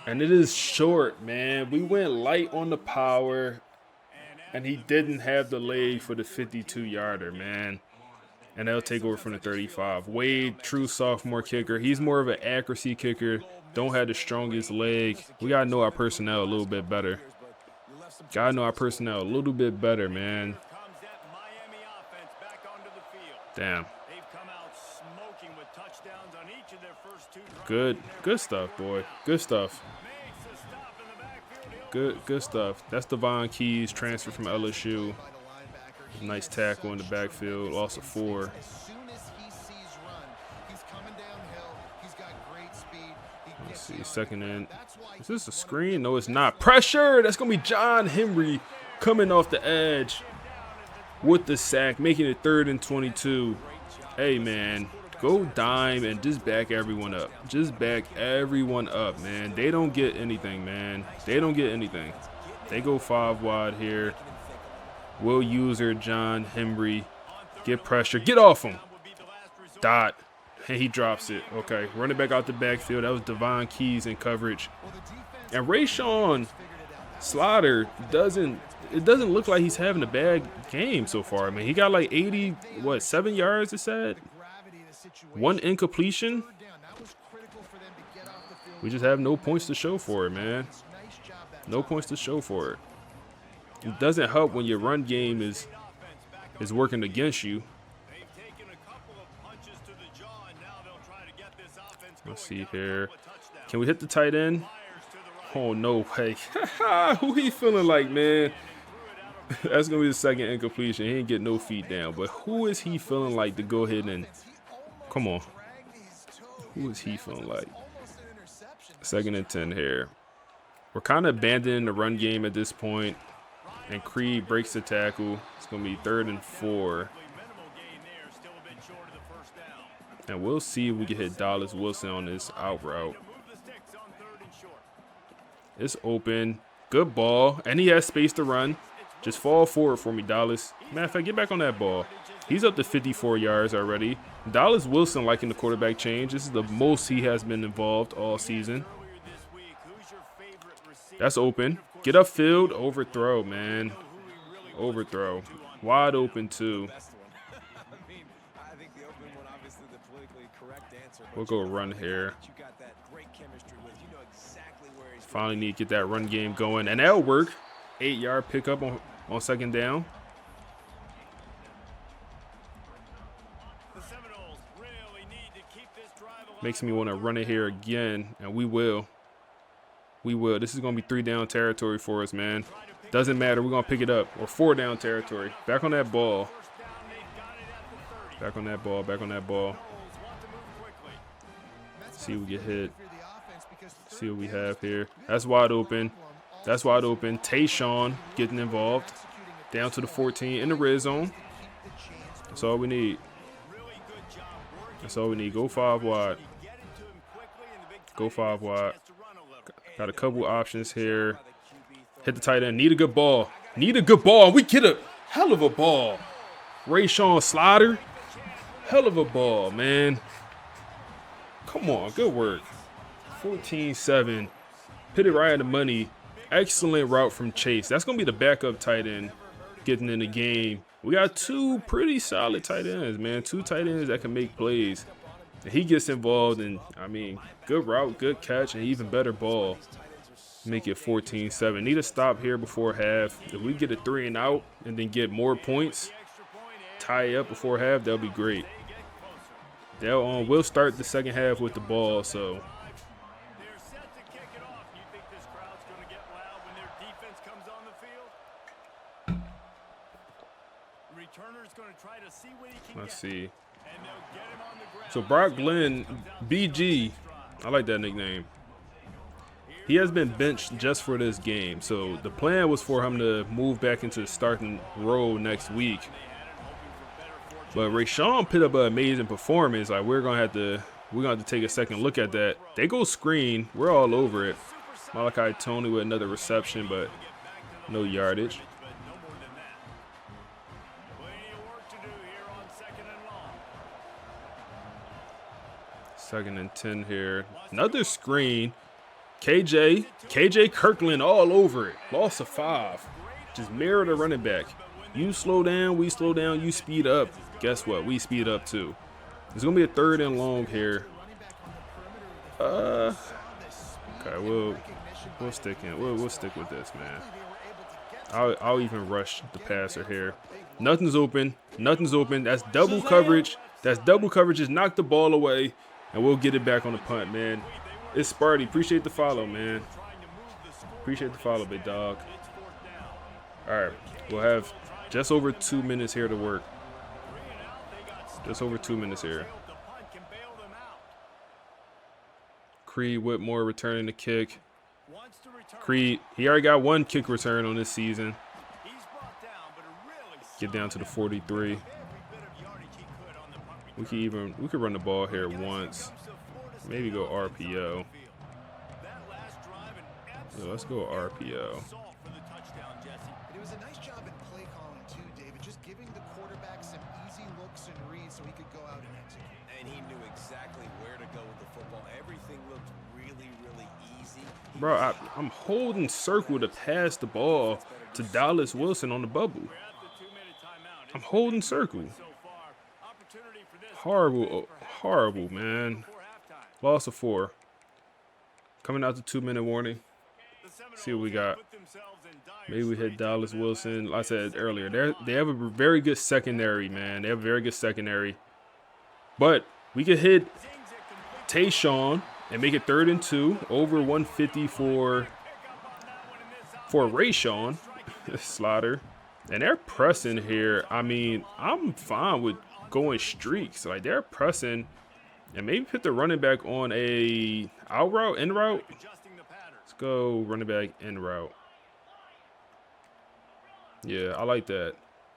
and it is short, man. We went light on the power, and he didn't have the leg for the 52-yarder, man. and they'll take over from the 35. Wade, true sophomore kicker. He's more of an accuracy kicker. Don't have the strongest leg. We got to know our personnel a little bit better. Got to know our personnel a little bit better, man. Damn. Good stuff, boy. Good stuff. Good stuff. That's Devon Keys, transfer from LSU. Nice tackle in the backfield. Loss of 4. Let's see, second in. Is this a screen? No, it's not. Pressure! That's going to be John Henry coming off the edge with the sack, making it 3rd and 22. Hey, man, go dime and just back everyone up. Just back everyone up, man. They don't get anything, man. They don't get anything. They go 5 wide here. Will User, John Henry, get pressure. Get off him. Dot. And he drops it. Okay, running back out the backfield. That was Devon Keys in coverage. And Rayshawn Slaughter doesn't look like he's having a bad game so far. I mean, he got like 7 yards, it said? 1 incompletion. We just have no points to show for it, man. No points to show for it. It doesn't help when your run game is working against you. Let's see here. Can we hit the tight end? Oh, no way. Who he feeling like, man? That's going to be the second incompletion. He ain't get no feet down. But who is he feeling like to go ahead and... Come on. Who is he feeling like? 2nd and 10 here. We're kind of abandoning the run game at this point. And Creed breaks the tackle. It's going to be 3rd and 4. And we'll see if we can hit Dallas Wilson on this out route. It's open. Good ball. And he has space to run. Just fall forward for me, Dallas. Matter of fact, get back on that ball. He's up to 54 yards already. Dallas Wilson liking the quarterback change. This is the most he has been involved all season. That's open. Get upfield. Overthrow, man. Overthrow. Wide open, too. We'll go run here. Finally need to get that run game going. And that'll work. 8-yard pickup on 2nd down. Makes me want to run it here again. And we will. We will. This is going to be 3-down territory for us, man. Doesn't matter. We're going to pick it up. Or 4-down territory. Back on that ball. Back on that ball. Back on that ball. See if we get hit. See what we have here. That's wide open. That's wide open. Tayshawn getting involved. Down to the 14 in the red zone. That's all we need. That's all we need. Go 5 wide. Go 5 wide. Got a couple options here. Hit the tight end. Need a good ball. Need a good ball. We get a hell of a ball. Rayshawn Slaughter. Hell of a ball, man. Come on. Good work. 14-7. Hit it right at the money. Excellent route from Chase. That's going to be the backup tight end getting in the game. We got 2 pretty solid tight ends, man. 2 tight ends that can make plays. And he gets involved, and, I mean, good route, good catch, and even better ball. Make it 14-7. Need a stop here before half. If we get a 3 and out and then get more points, tie up before half, that'll be great. We'll start the second half with the ball, so... Let's see. So Brock Glenn, BG, I like that nickname. He has been benched just for this game. So the plan was for him to move back into the starting role next week. But Rayshawn put up an amazing performance. Like we're gonna have to take a second look at that. They go screen. We're all over it. Malachi Tony with another reception, but no yardage. 2nd and 10 here. Another screen. KJ Kirkland all over it. Loss of 5. Just mirror the running back. You slow down, we slow down, you speed up. guess what? We speed up too. It's gonna be a 3rd and long here. Okay, we'll stick in. We'll stick with this, man. I'll even rush the passer here. Nothing's open. Nothing's open. That's double coverage. That's double coverage. Just knock the ball away, and we'll get it back on the punt, man. It's Sparty. Appreciate the follow, man. Appreciate the follow, big dog. All right, we'll have just over 2 minutes here to work. Just over 2 minutes here. Creed Whitmore returning the kick. Creed, he already got 1 kick return on this season. Get down to the 43. We could run the ball here once. Maybe go RPO. Yeah, let's go RPO. It was a nice job in play calling too, David. Just giving the quarterback some easy looks and reads so he could go out and execute. And he knew exactly where to go with the football. Everything looked really, really easy. Bro, I'm holding circle to pass the ball to Dallas Wilson on the bubble. I'm holding circle. Horrible, horrible, man. Loss of 4. Coming out the 2-minute warning. See what we got. Maybe we hit Dallas Wilson. Like I said earlier, they have a very good secondary, man. They have a very good secondary. But we could hit Tayshawn and make it 3rd and 2. Over 150 for Rayshawn Slaughter. And they're pressing here. I mean, I'm fine with going streaks. Like, they're pressing. And maybe put the running back on a out route, in route. Let's go running back, in route. Yeah, I like that.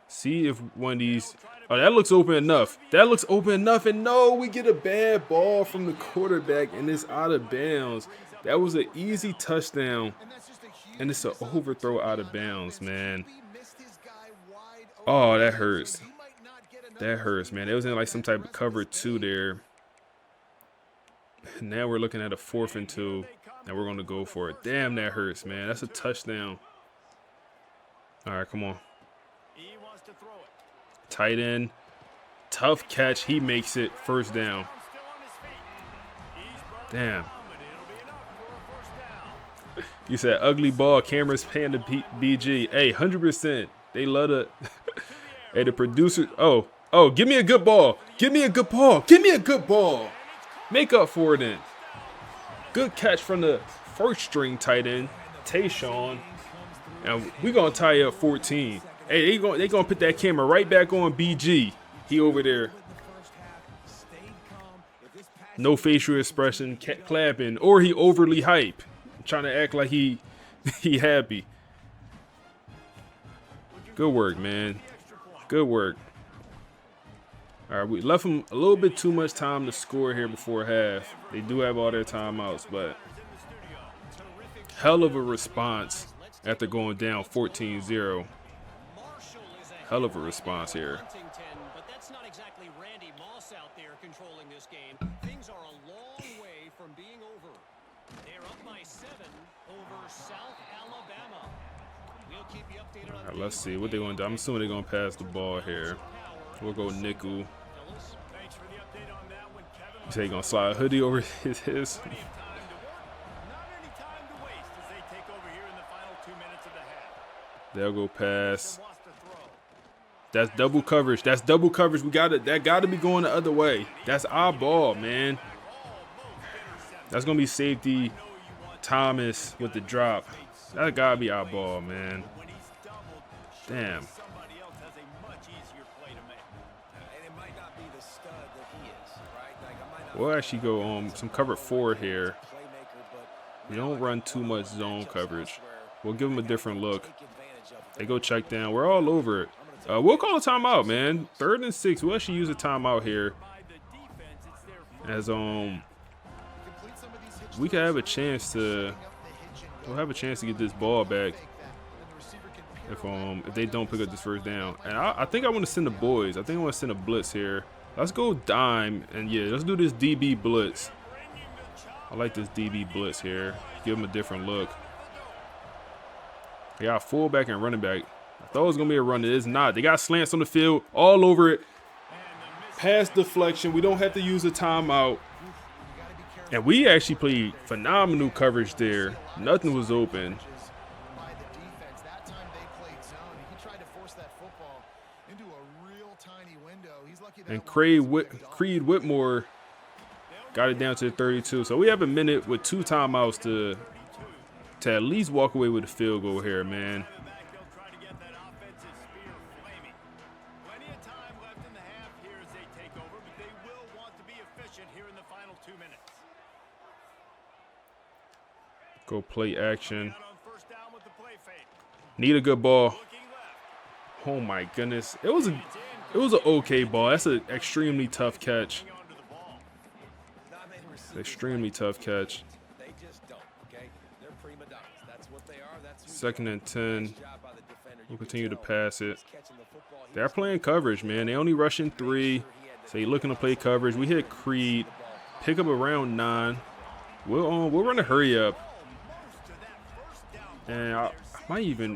See if one of these. Oh, that looks open enough. That looks open enough. And no, we get a bad ball from the quarterback, and it's out of bounds. That was an easy touchdown. And it's an overthrow out of bounds, man. Oh, that hurts. That hurts, man. It was in like some type of cover 2 there. Now we're looking at a 4th and 2, and we're going to go for it. Damn, that hurts, man. That's a touchdown. All right, come on. Tight end. Tough catch. He makes it. 1st down. Damn. You said ugly ball. Cameras paying the BG. Hey, 100%. They love to. Hey, the producer. Oh, give me a good ball. Give me a good ball. Give me a good ball. Make up for it then. Good catch from the 1st string tight end, Tayshawn. And we're going to tie up 14. Hey, they gonna put that camera right back on BG. He over there. No facial expression, clapping, or he overly hype. Trying to act like he happy. Good work, man. Good work. All right, we left them a little bit too much time to score here before half. They do have all their timeouts, but hell of a response after going down 14-0. Hell of a response here. But that's not exactly Randy Moss out there controlling this game. Things are a long way from being over. They're up by 7 over South Alabama. We'll keep you updated on. All right, let's see what they're going to do. I'm assuming they're going to pass the ball here. We'll go nickel. You say he's going to slide a hoodie over his. They'll go pass. That's double coverage. That's double coverage. We got it. That got to be going the other way. That's our ball, man. That's going to be safety Thomas with the drop. That got to be our ball, man. Damn. We'll actually go on some cover 4 here. We don't run too much zone coverage. We'll give them a different look. They go check down. We're all over it. We'll call a timeout, man. 3rd and 6. We'll actually use a timeout here. As we could have a chance to. We'll have a chance to get this ball back if they don't pick up this 1st down. And I think I want to send the boys. I think I want to send a blitz here. Let's go dime, and yeah, let's do this DB blitz. I like this DB blitz here. Give them a different look. They got fullback and running back. I thought it was going to be a run. It is not. They got slants on the field all over it. Pass deflection. We don't have to use a timeout. And we actually played phenomenal coverage there. Nothing was open. By the defense. That time they played zone. He tried to force that football into a real tiny window. He's lucky that And one wasn't picked off. Creed Whitmore got it down to 32. So we have a minute with 2 timeouts to at least walk away with a field goal here, man. They'll try to get that offensive spear flaming. Plenty of time left in the half here as they take over, but they will want to be efficient here in the final 2 minutes. Go play action. Out on first down with the play fake. Need a good ball. Looking left. Oh my goodness. It was an okay ball. That's an extremely tough catch. Hang on to the ball. Extremely tough catch. They just don't, okay? They're prima donnas. That's what they are. That's who Second and 10. job by the defender. We'll continue to pass it. Catching the football. They're playing coverage, man. They only rushing 3. So you're looking to play coverage. We hit Creed. Pick up around 9. We'll run a hurry up. And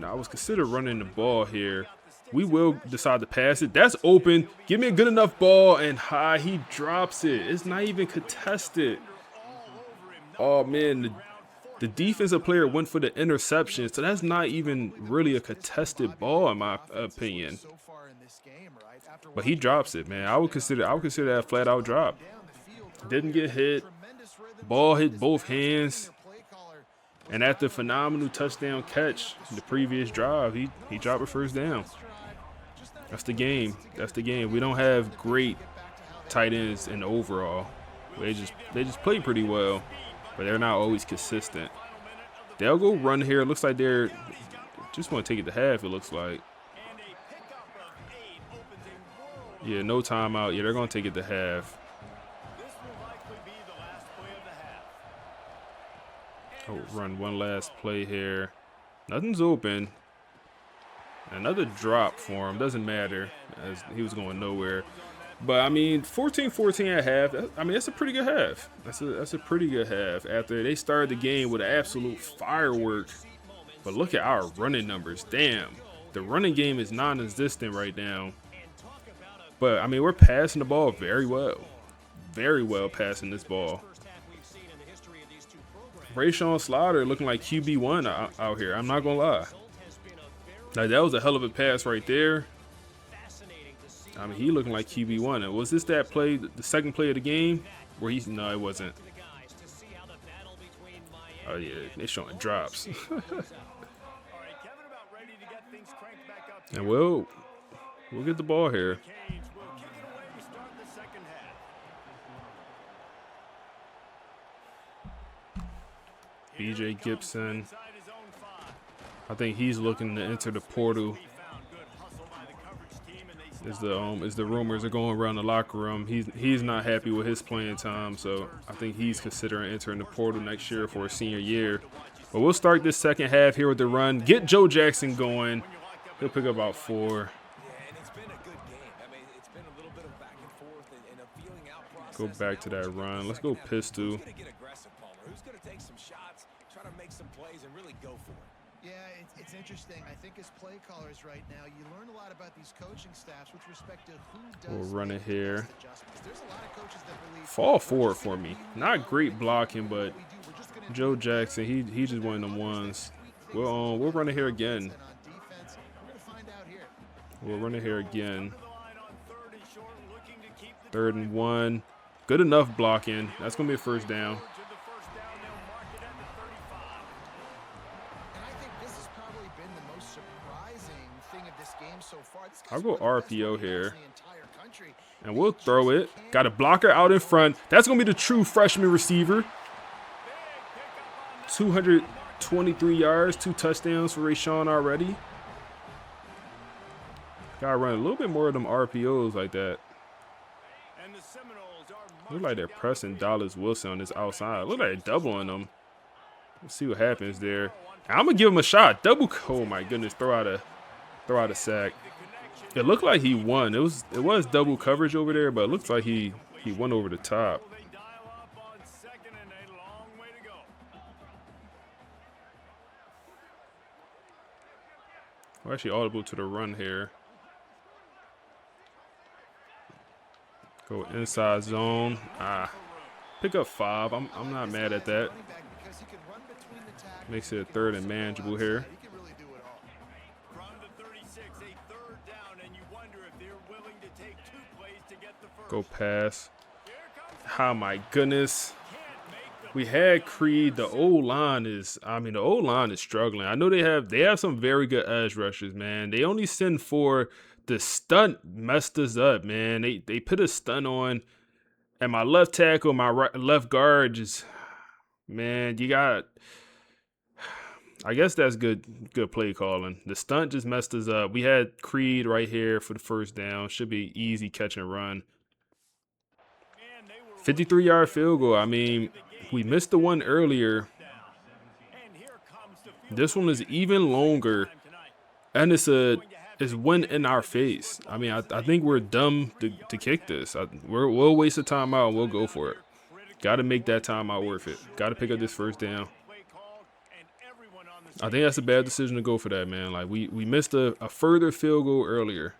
I was considered running the ball here. We will decide to pass it. That's open. Give me a good enough ball and high. He drops it. It's not even contested. Oh man, the defensive player went for the interception, so that's not even really a contested ball in my opinion. So far in this game, right? After But he drops it, man. I would consider that a flat out drop. down the field, Didn't get hit. tremendous rhythm. Ball hit both hands. Play caller And after phenomenal touchdown catch the previous drive, he dropped a first down. That's the game. That's the game. We don't have great tight ends in the overall. They just play pretty well, but they're not always consistent. They'll go run here. It looks like they're just want to take it to half. It looks like. Yeah, no timeout. Yeah, they're gonna take it to half. This will likely be the last play of the half. Oh, run one last play here. Nothing's open. Another drop for him. Doesn't matter, as he was going nowhere. But I mean, 14-14 at half. That's a pretty good half. That's a pretty good half. After they started the game with an absolute firework. But look at our running numbers. Damn, the running game is non-existent right now. But I mean, we're passing the ball very well. Very well passing this ball. Rayshawn Slaughter looking like QB1 out here. I'm not gonna lie. Like, that was a hell of a pass right there. I mean, he looking like QB1. And was this that play, the second play of the game? Where he's, no, it wasn't. Oh yeah, they're showing drops. And we'll get the ball here. Cage will kick it away to start the second half. BJ Gibson. Inside his own 5. I think he's looking to enter the portal. He found good hustle by the coverage team, and they As the rumors are going around the locker room, he's not happy with his playing time, so I think he's considering entering the portal next year for his senior year. But we'll start this second half here with the run. Get Joe Jackson going. He'll pick up about 4. Yeah, and it's been a good game. I mean, it's been a little bit of back and forth and a feeling out process. Go back to that run. Let's go pistol. Who's going to get aggressive, Palmer? Who's going to take some shots, try to make some plays, and really go for it? Yeah, it's interesting. I think as play callers right now, you learn a lot about these coaching staffs with respect to who does. We'll run it make the here. best adjustments. There's a lot of coaches that believe Fall forward for me. Not great blocking, but Joe Jackson, he just one of them ones. We'll run it here again. on defense. We're going to find out here. We'll run it here again. the line on 3rd and short, looking to keep the 3rd and 1. Good enough blocking. That's gonna be a first down. to the first down. They'll mark it at the 35. And I think this has probably been the most surprising thing of this game so far. This guy's I'll go one of the best RPO running backs here. in the entire country. And we'll throw it. Got a blocker out in front. That's going to be the true freshman receiver. 223 yards, 2 touchdowns for Rayshawn already. Got to run a little bit more of them RPOs like that. And the Seminoles are Look like they're pressing Dallas Wilson on this outside. Look like they're doubling them. Let's see what happens there. I'm going to give him a shot. Double. Oh, my goodness. Throw out a sack. It looked like he won. It was double coverage over there, but it looks like he went over the top. they dial up on 2nd and a long way to go. We're actually audible to the run here. Go inside zone. Pick up 5. I'm not mad at that. Makes it a 3rd and manageable here. From the 36, a 3rd down, and you wonder if they're willing to take 2 plays to get the first. Go pass. Oh my goodness. We had Creed. The O-line is, the O-line is struggling. I know they have some very good edge rushers, man. They only send 4. The stunt messed us up, man. They put a stunt on, and my left tackle, my left guard just, man, you got. I guess that's good play calling. The stunt just messed us up. We had Creed right here for the first down. Should be easy catch and run. 53-yard field goal. I mean, we missed the one earlier. This one is even longer, and it's win in our face. I mean, I think we're dumb to kick this. We'll waste a timeout and we'll go for it. Got to make that timeout worth it. Got to pick up this first down. I think that's a bad decision to go for that, man. Like, we missed a further field goal earlier,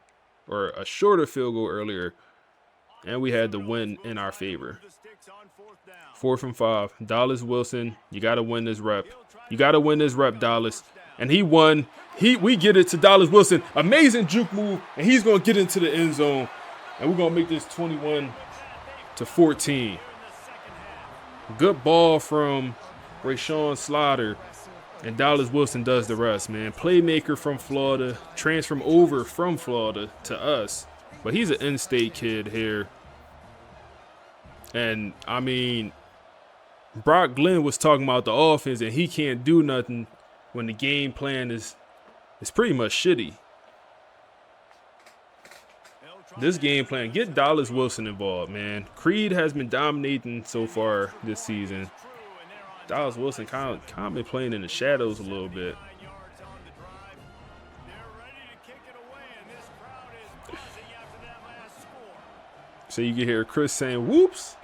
or a shorter field goal earlier, and we had the win in our favor. 4th and 5. Dallas Wilson, you got to win this rep. You got to win this rep, Dallas. And he won. We get it to Dallas Wilson. Amazing juke move, and he's going to get into the end zone, and we're going to make this 21-14. Good ball from Rashawn Slaughter. And Dallas Wilson does the rest, man. Playmaker from Florida, transferred over from Florida to us. But he's an in-state kid here. And, I mean, Brock Glenn was talking about the offense, and he can't do nothing when the game plan is pretty much shitty. This game plan, get Dallas Wilson involved, man. Creed has been dominating so far this season. Dallas Wilson kind of been playing in the shadows a little bit. So you can hear Chris saying, whoops.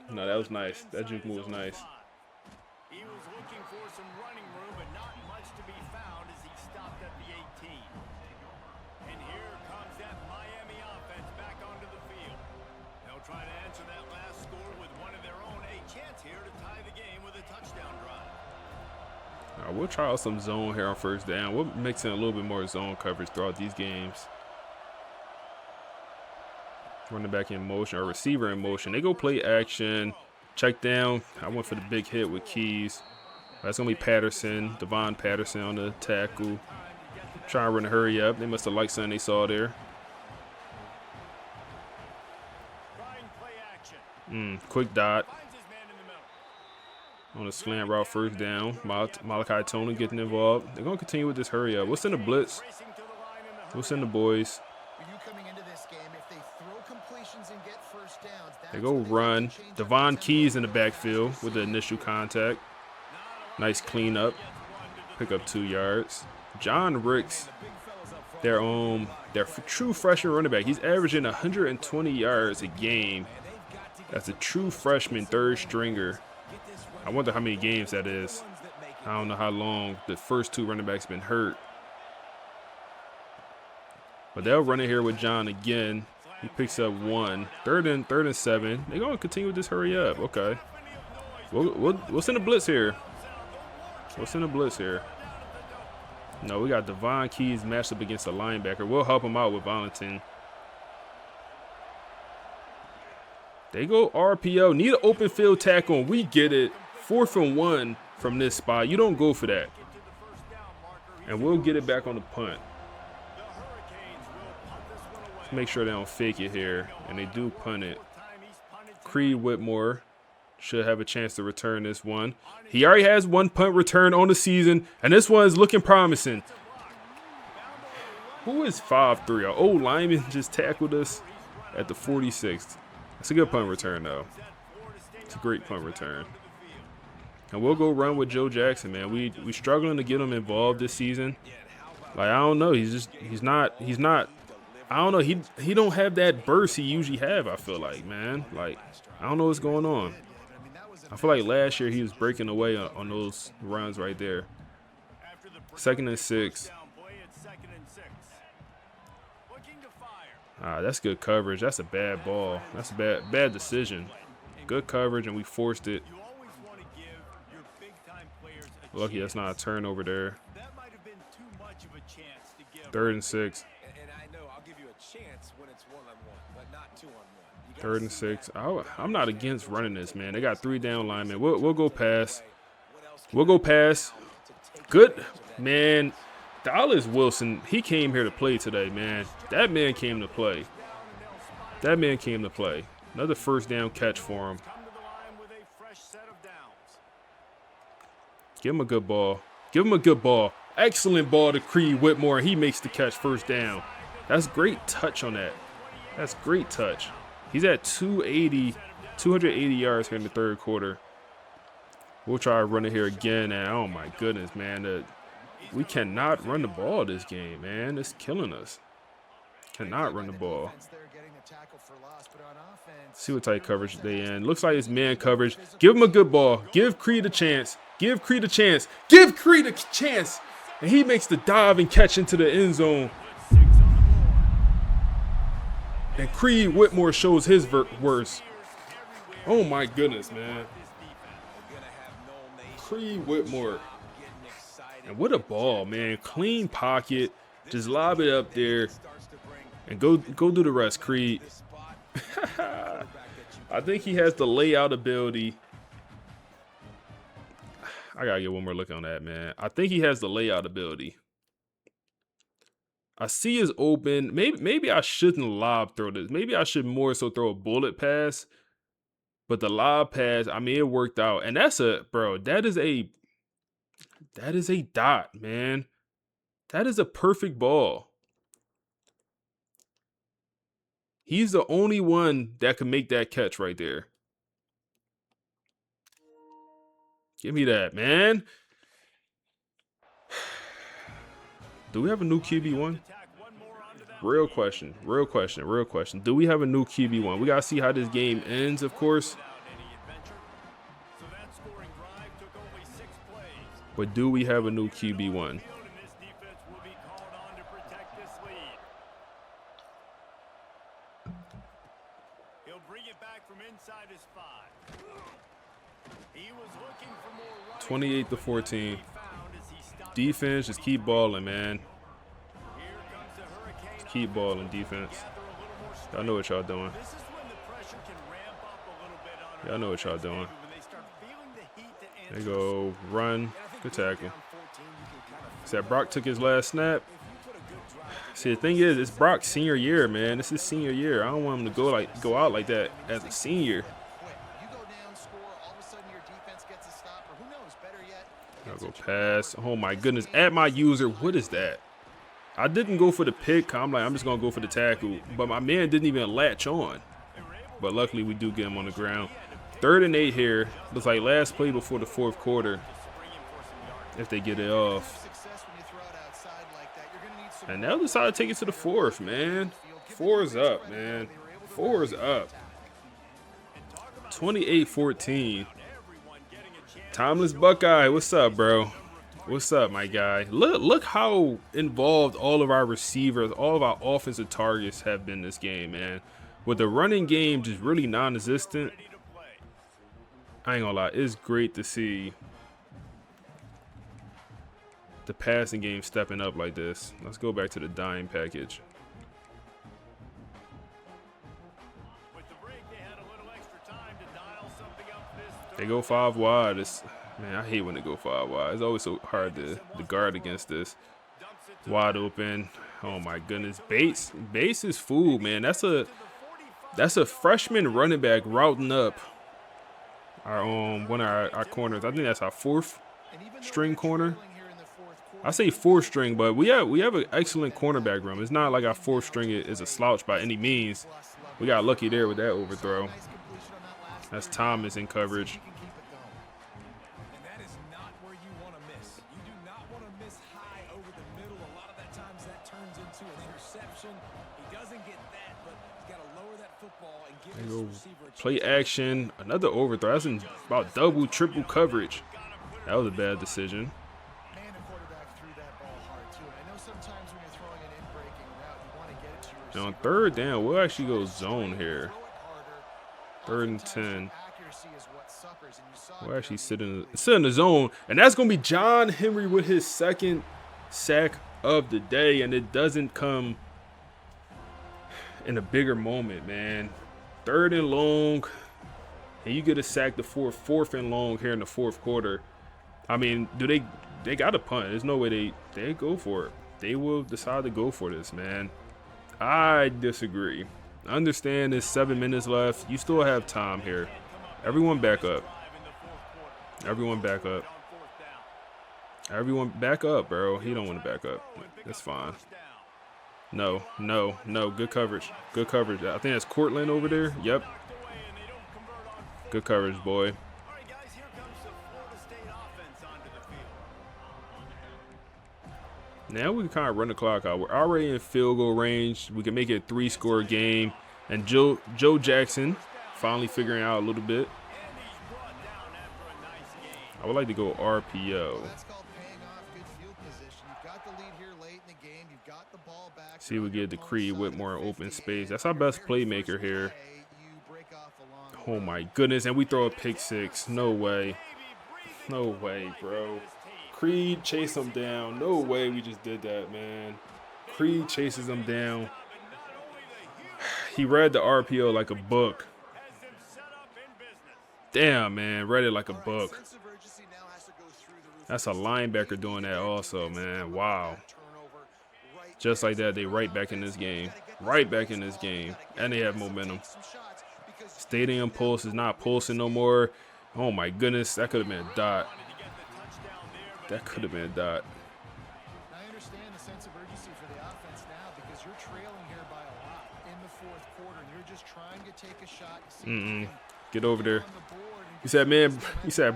No, that was nice. That juke move was nice. He was looking for some running room, but not much to be found as he stopped at the 18. And here comes that Miami offense back onto the field. They'll try to answer that last score with one of their own. A chance here to tie the game with a touchdown drive. All right, we'll try out some zone here on first down. We'll mix in a little bit more zone coverage throughout these games. Running back in motion or receiver in motion. They go play action. Check down. I went for the big hit with Keys. That's going to be Patterson, Devon Patterson on the tackle. Trying to run a hurry up. They must have liked something they saw there. Quick dot. On a slant route, first down. Malachi Tony getting involved. They're going to continue with this hurry up. What's in the blitz? What's in the boys? They go run. Devon Keys in the backfield with the initial contact. Nice cleanup. Pick up 2 yards. John Ricks, their true freshman running back. He's averaging 120 yards a game. That's a true freshman third stringer. I wonder how many games that is. I don't know how long the first 2 running backs been hurt. But they'll run it here with John again. He picks up 1. Third and 7. They're going to continue with this hurry up. Okay. What's in the blitz here? What's in the blitz here? No, we got Devon Keys matched up against a linebacker. We'll help him out with Valentin. They go RPO. Need an open field tackle, and we get it. 4th and 1 from this spot. You don't go for that. And we'll get it back on the punt. Let's make sure they don't fake it here. And they do punt it. Creed Whitmore should have a chance to return this one. He already has 1 punt return on the season, and this one is looking promising. Who is 5'3"? Our old lineman just tackled us at the 46th. It's a good punt return, though. It's a great punt return. And we'll go run with Joe Jackson, man. We struggling to get him involved this season. Like, I don't know. He's not. I don't know. He don't have that burst he usually have, I feel like, man. Like, I don't know what's going on. I feel like last year he was breaking away on those runs right there. 2nd and 6. That's good coverage. That's a bad ball. That's a bad decision. Good coverage, and we forced it. Lucky that's not a turnover there. 3rd and 6. And I know I'll give you a chance when it's one-on-one, but not two-on-one. 3rd and 6. I'm not against running this, man. They got 3 down linemen. We'll go pass. We'll go pass. Good, man. Dallas Wilson, he came here to play today, man. That man came to play. That man came to play. Another 1st down catch for him. Give him a good ball. Give him a good ball. Excellent ball to Creed Whitmore. He makes the catch, 1st down. That's great touch on that. That's great touch. He's at 280 yards here in the 3rd quarter. We'll try to run it here again. And oh my goodness, man. We cannot run the ball this game, man. It's killing us. Cannot run the ball. See what type coverage they in. Looks like it's man coverage. Give him a good ball. Give Creed a chance. Give Creed a chance. Give Creed a chance. And he makes the dive and catch into the end zone. And Creed Whitmore shows his worst. Oh my goodness, man. Creed Whitmore. And what a ball, man. Clean pocket. Just lob it up there. And go do the rest, Creed. I think he has the layout ability. I gotta get one more look on that, man. I think he has the layout ability. I see is open. Maybe I shouldn't lob throw this. Maybe I should more so throw a bullet pass. But the lob pass, I mean, it worked out. And that's that is a dot, man. That is a perfect ball. He's the only one that can make that catch right there. Give me that, man. Do we have a new QB1? Real question. Do we have a new QB1? We got to see how this game ends, of course. But do we have a new QB1? He'll bring it back from inside his 5. He was looking for more 28-14. Defense, just keep balling, man. Just keep balling, defense. Y'all know what y'all doing. Y'all know what y'all doing. There you go. Run. Good tackle. Said Brock took his last snap. See, the thing is, it's Brock's senior year, man. This is senior year. I don't want him to go out like that as a senior. I'll go pass. Oh my goodness. At my user. What is that? I didn't go for the pick. I'm just going to go for the tackle. But my man didn't even latch on. But luckily, we do get him on the ground. 3rd and 8 here. Looks like last play before the 4th quarter. If they get it off. And they'll decide to take it to the 4th, man. 4's up, man. 4's up. 28-14. Timeless Buckeye, what's up, bro? What's up, my guy? Look how involved all of our receivers, all of our offensive targets have been this game, man. With the running game just really non-existent, I ain't gonna lie, it's great to see the passing game stepping up like this. Let's go back to the dime package. They go 5 wide. Man, I hate when they go 5 wide. It's always so hard to guard against this. Wide open. Oh my goodness. Bates is fooled, man. That's a freshman running back routing up one of our corners. I think that's our 4th string corner. I say 4th string, but we have an excellent cornerback room. It's not like our 4th string is a slouch by any means. We got lucky there with that overthrow. That's Thomas in coverage. And that is not where you want to miss. You do not want to miss high over the middle. A lot of that times that turns into an interception. He doesn't get that, but he's got to lower that football and give his receiver a chance. Play action. Another overthrow. That's in about double, triple coverage. That was a bad decision. on third down, we'll actually go zone here. 3rd and 10. We'll actually sit in the zone. And that's going to be John Henry with his 2nd sack of the day. And it doesn't come in a bigger moment, man. 3rd and long. And you get a sack the 4th and long here in the 4th quarter. I mean, they got to punt. There's no way they go for it. They will decide to go for this, man. I disagree. Understand there's 7 minutes left. You still have time here. Everyone back up. Everyone back up. Everyone back up, bro. He don't want to back up. That's fine. No. Good coverage. Good coverage. I think that's Cortland over there. Yep. Good coverage, boy. Now we can kind of run the clock out. We're already in field goal range. We can make it a 3-score game. And Joe Jackson finally figuring out a little bit. I would like to go RPO. See if we get the Creed Whitmore open space. That's our best playmaker here. Oh my goodness. And we throw a pick 6. No way. No way, bro. Creed chased him down. No way we just did that, man. Creed chases him down. He read the RPO like a book. Damn, man. Read it like a book. That's a linebacker doing that also, man. Wow. Just like that, they right back in this game. Right back in this game. And they have momentum. Stadium pulse is not pulsing no more. Oh, my goodness. That could have been a dot. That could have been a dot. I understand the sense of urgency for the offense now because you're trailing here by a lot in the 4th quarter, and you're just trying to take a shot. Get over there. He said, man,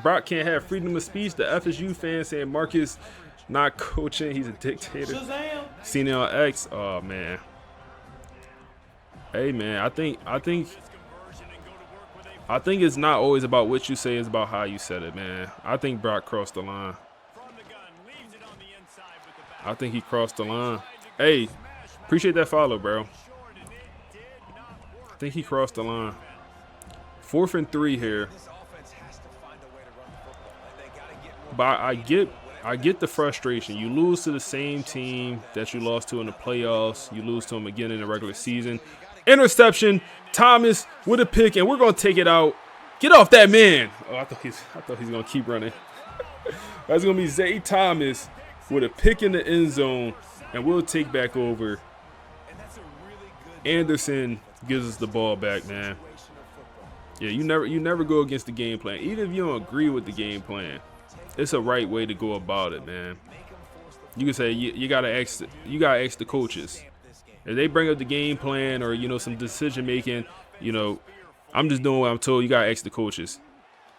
Brock can't have freedom of speech. The FSU fan saying Marcus not coaching. He's a dictator. Seen it on X. Oh, man. Hey, man, I think it's not always about what you say. It's about how you said it, man. I think Brock crossed the line. I think he crossed the line. Hey, appreciate that follow, bro. I think he crossed the line. 4th and 3 here. But I get the frustration. You lose to the same team that you lost to in the playoffs. You lose to them again in the regular season. Interception. Thomas with a pick, and we're gonna take it out. Get off that man. Oh, I thought he's gonna keep running. That's gonna be Zay Thomas with a pick in the end zone, and we'll take back over. Anderson gives us the ball back, man. Yeah, you never go against the game plan. Even if you don't agree with the game plan, it's a right way to go about it, man. You can say you gotta ask the coaches. If they bring up the game plan or some decision making, I'm just doing what I'm told. You gotta ask the coaches.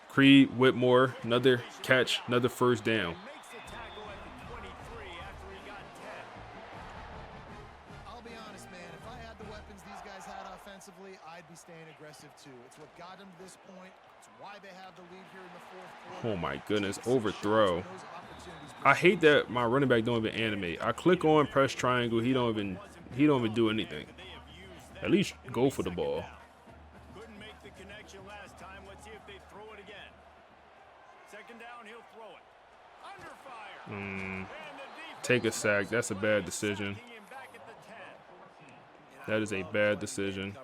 Creed Whitmore, another catch, another 1st down. I'll be honest, man. If I had the weapons these guys had offensively, I'd be staying aggressive too. It's what got them to this point. It's why they have the lead here in the 4th quarter. Oh my goodness, overthrow. I hate that my running back don't even animate. I click on press triangle, he don't even do anything. At least go for the ball. Couldn't make the connection last time. Let's see if they throw it again. 2nd down, he'll throw it. Under fire. Take a sack. That's a bad decision. That is a bad decision.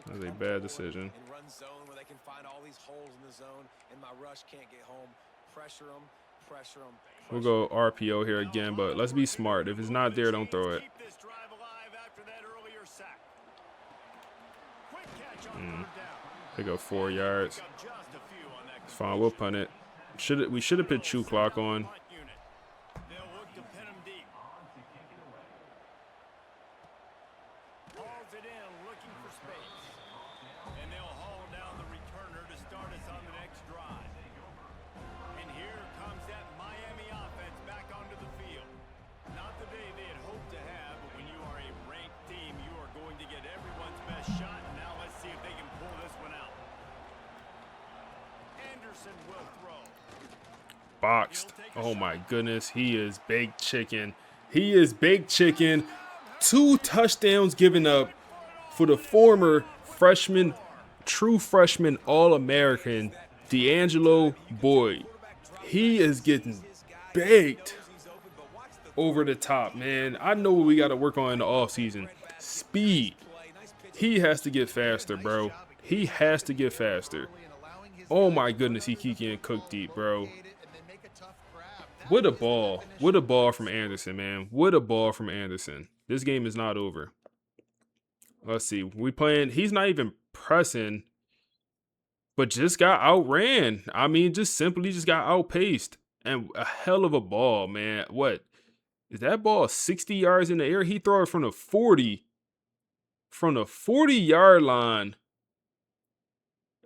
That's a bad decision. We'll go RPO here again, but let's be smart. If it's not there, don't throw it. Pick up 4 yards. It's fine. We'll punt it. We should have put chew clock on. Boxed. Oh my goodness, he is baked chicken. He is baked chicken. 2 touchdowns given up for the former freshman, true freshman All-American, D'Angelo Boyd. He is getting baked over the top, man. I know what we got to work on in the offseason. Speed. He has to get faster, bro. He has to get faster. Oh my goodness, he keep getting cooked deep, bro. What a ball. What a ball from Anderson, man. What a ball from Anderson. This game is not over. Let's see. We playing. He's not even pressing, but just got outran. I mean, just simply just got outpaced. And a hell of a ball, man. What? Is that ball 60 yards in the air? He throw it from the 40. From the 40-yard line.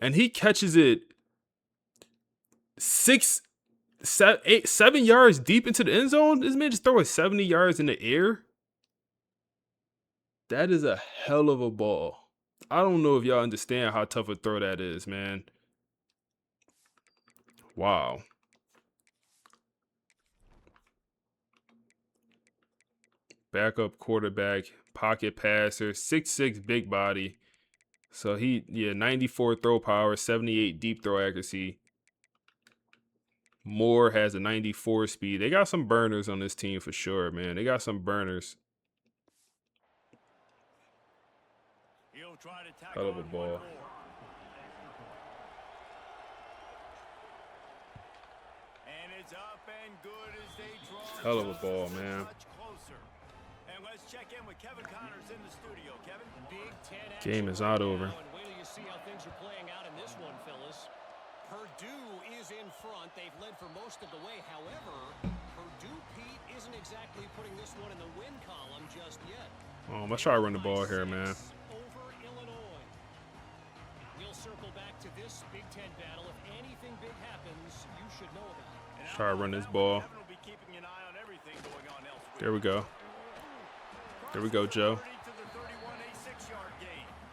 And he catches it 7 yards deep into the end zone. This man just throw it 70 yards in the air. That is a hell of a ball. I don't know if y'all understand how tough a throw that is, man. Wow. Backup quarterback, pocket passer, 6'6" big body. So 94 throw power, 78 deep throw accuracy. Moore has a 94 speed. They got some burners on this team for sure, man. They got some burners. Hell of a ball. Hell of a ball, man. Game is not over. Purdue is in front. They've led for most of the way. However, Purdue, Pete, isn't exactly putting this one in the win column just yet. Let's try to run the ball here, man. Over Illinois. We'll circle back to this Big Ten battle. If anything big happens, you should know about it. Try to run this ball. There we go. There we go, Joe.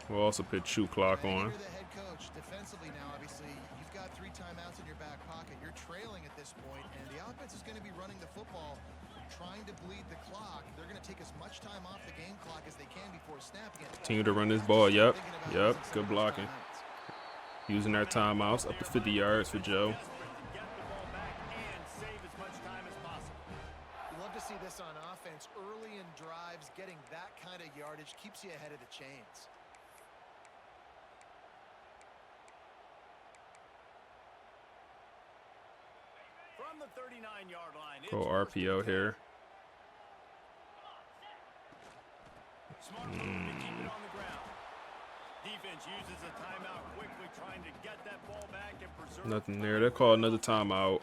We'll also put shoot clock on. You're the head coach. Defensively now, obviously, you've got 3 timeouts in your back pocket. You're trailing at this point, and the offense is going to be running the football, trying to bleed the clock. They're going to take as much time off the game clock as they can before snapping it. Continue to run this ball. Yep. Good blocking. Using their timeouts up to 50 yards for Joe. See this on offense early in drives. Getting that kind of yardage keeps you ahead of the chains. From the 39-yard line. Go RPO here. Defense uses a timeout quickly, trying to get that ball back and preserve. Nothing there. They call another timeout.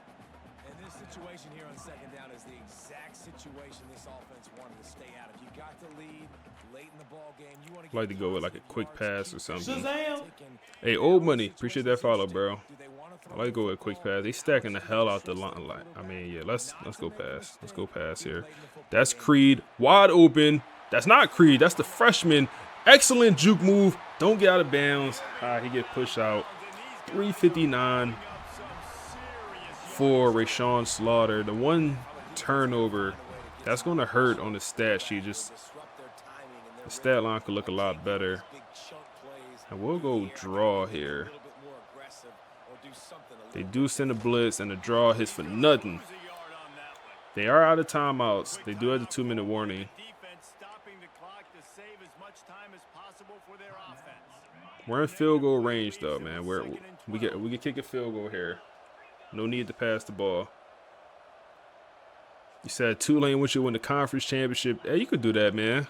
And this situation here on second down is the exact situation this offense wanted to stay out of. You got the lead late in the ball game. You want to Like to go with like a quick pass or something. Shazam! Hey, old money. Appreciate that follow, bro. I like to go with a quick pass. They stacking the hell out the line. Like, I mean, yeah, let's go pass. Let's go pass here. That's Creed. Wide open. That's not Creed. That's the freshman. Excellent juke move. Don't get out of bounds. He get pushed out. 3:59 for Rashawn Slaughter. The one turnover, that's going to hurt on the stat sheet. Just the stat line could look a lot better. And we'll go draw here. They do send a blitz, and the draw hits for nothing. They are out of timeouts. They do have the 2-minute warning. We're in field goal range, though, man. We can kick a field goal here. No need to pass the ball. You said Tulane wants you to win the conference championship. Hey, you could do that, man.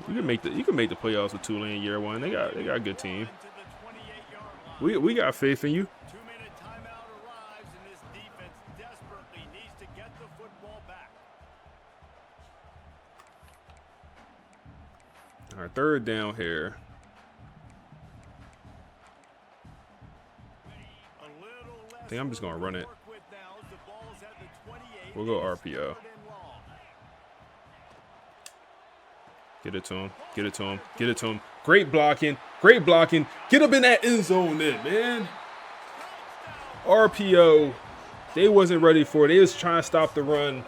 You can make the playoffs with Tulane year one. They got a good team. We got faith in you. 2-minute timeout arrives, and this defense desperately needs to get the football back. All right, 3rd down here. I think I'm just going to run it. We'll go RPO. Get it to him. Get it to him. Get it to him. Great blocking. Great blocking. Get up in that end zone then, man. RPO. They wasn't ready for it. They was trying to stop the run.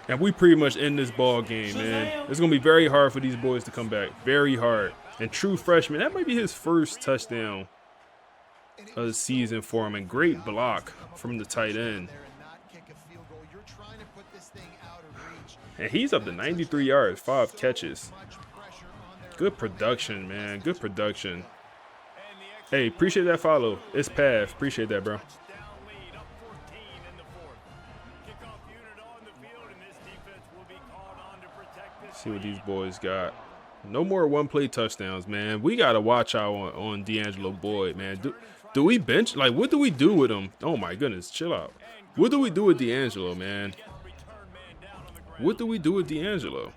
And we pretty much end this ball game, man. It's going to be very hard for these boys to come back. Very hard. And true freshman, that might be his first touchdown of the season for him. And great block from the tight end. And he's up to 93 yards, 5 catches. Good production, man. Good production. Hey, appreciate that follow. It's Path. Appreciate that, bro. See what these boys got. No more one-play touchdowns, man. We got to watch out on D'Angelo Boyd, man. Do we bench? Like, what do we do with him? Oh, my goodness. Chill out. What do we do with D'Angelo, man? What do we do with D'Angelo?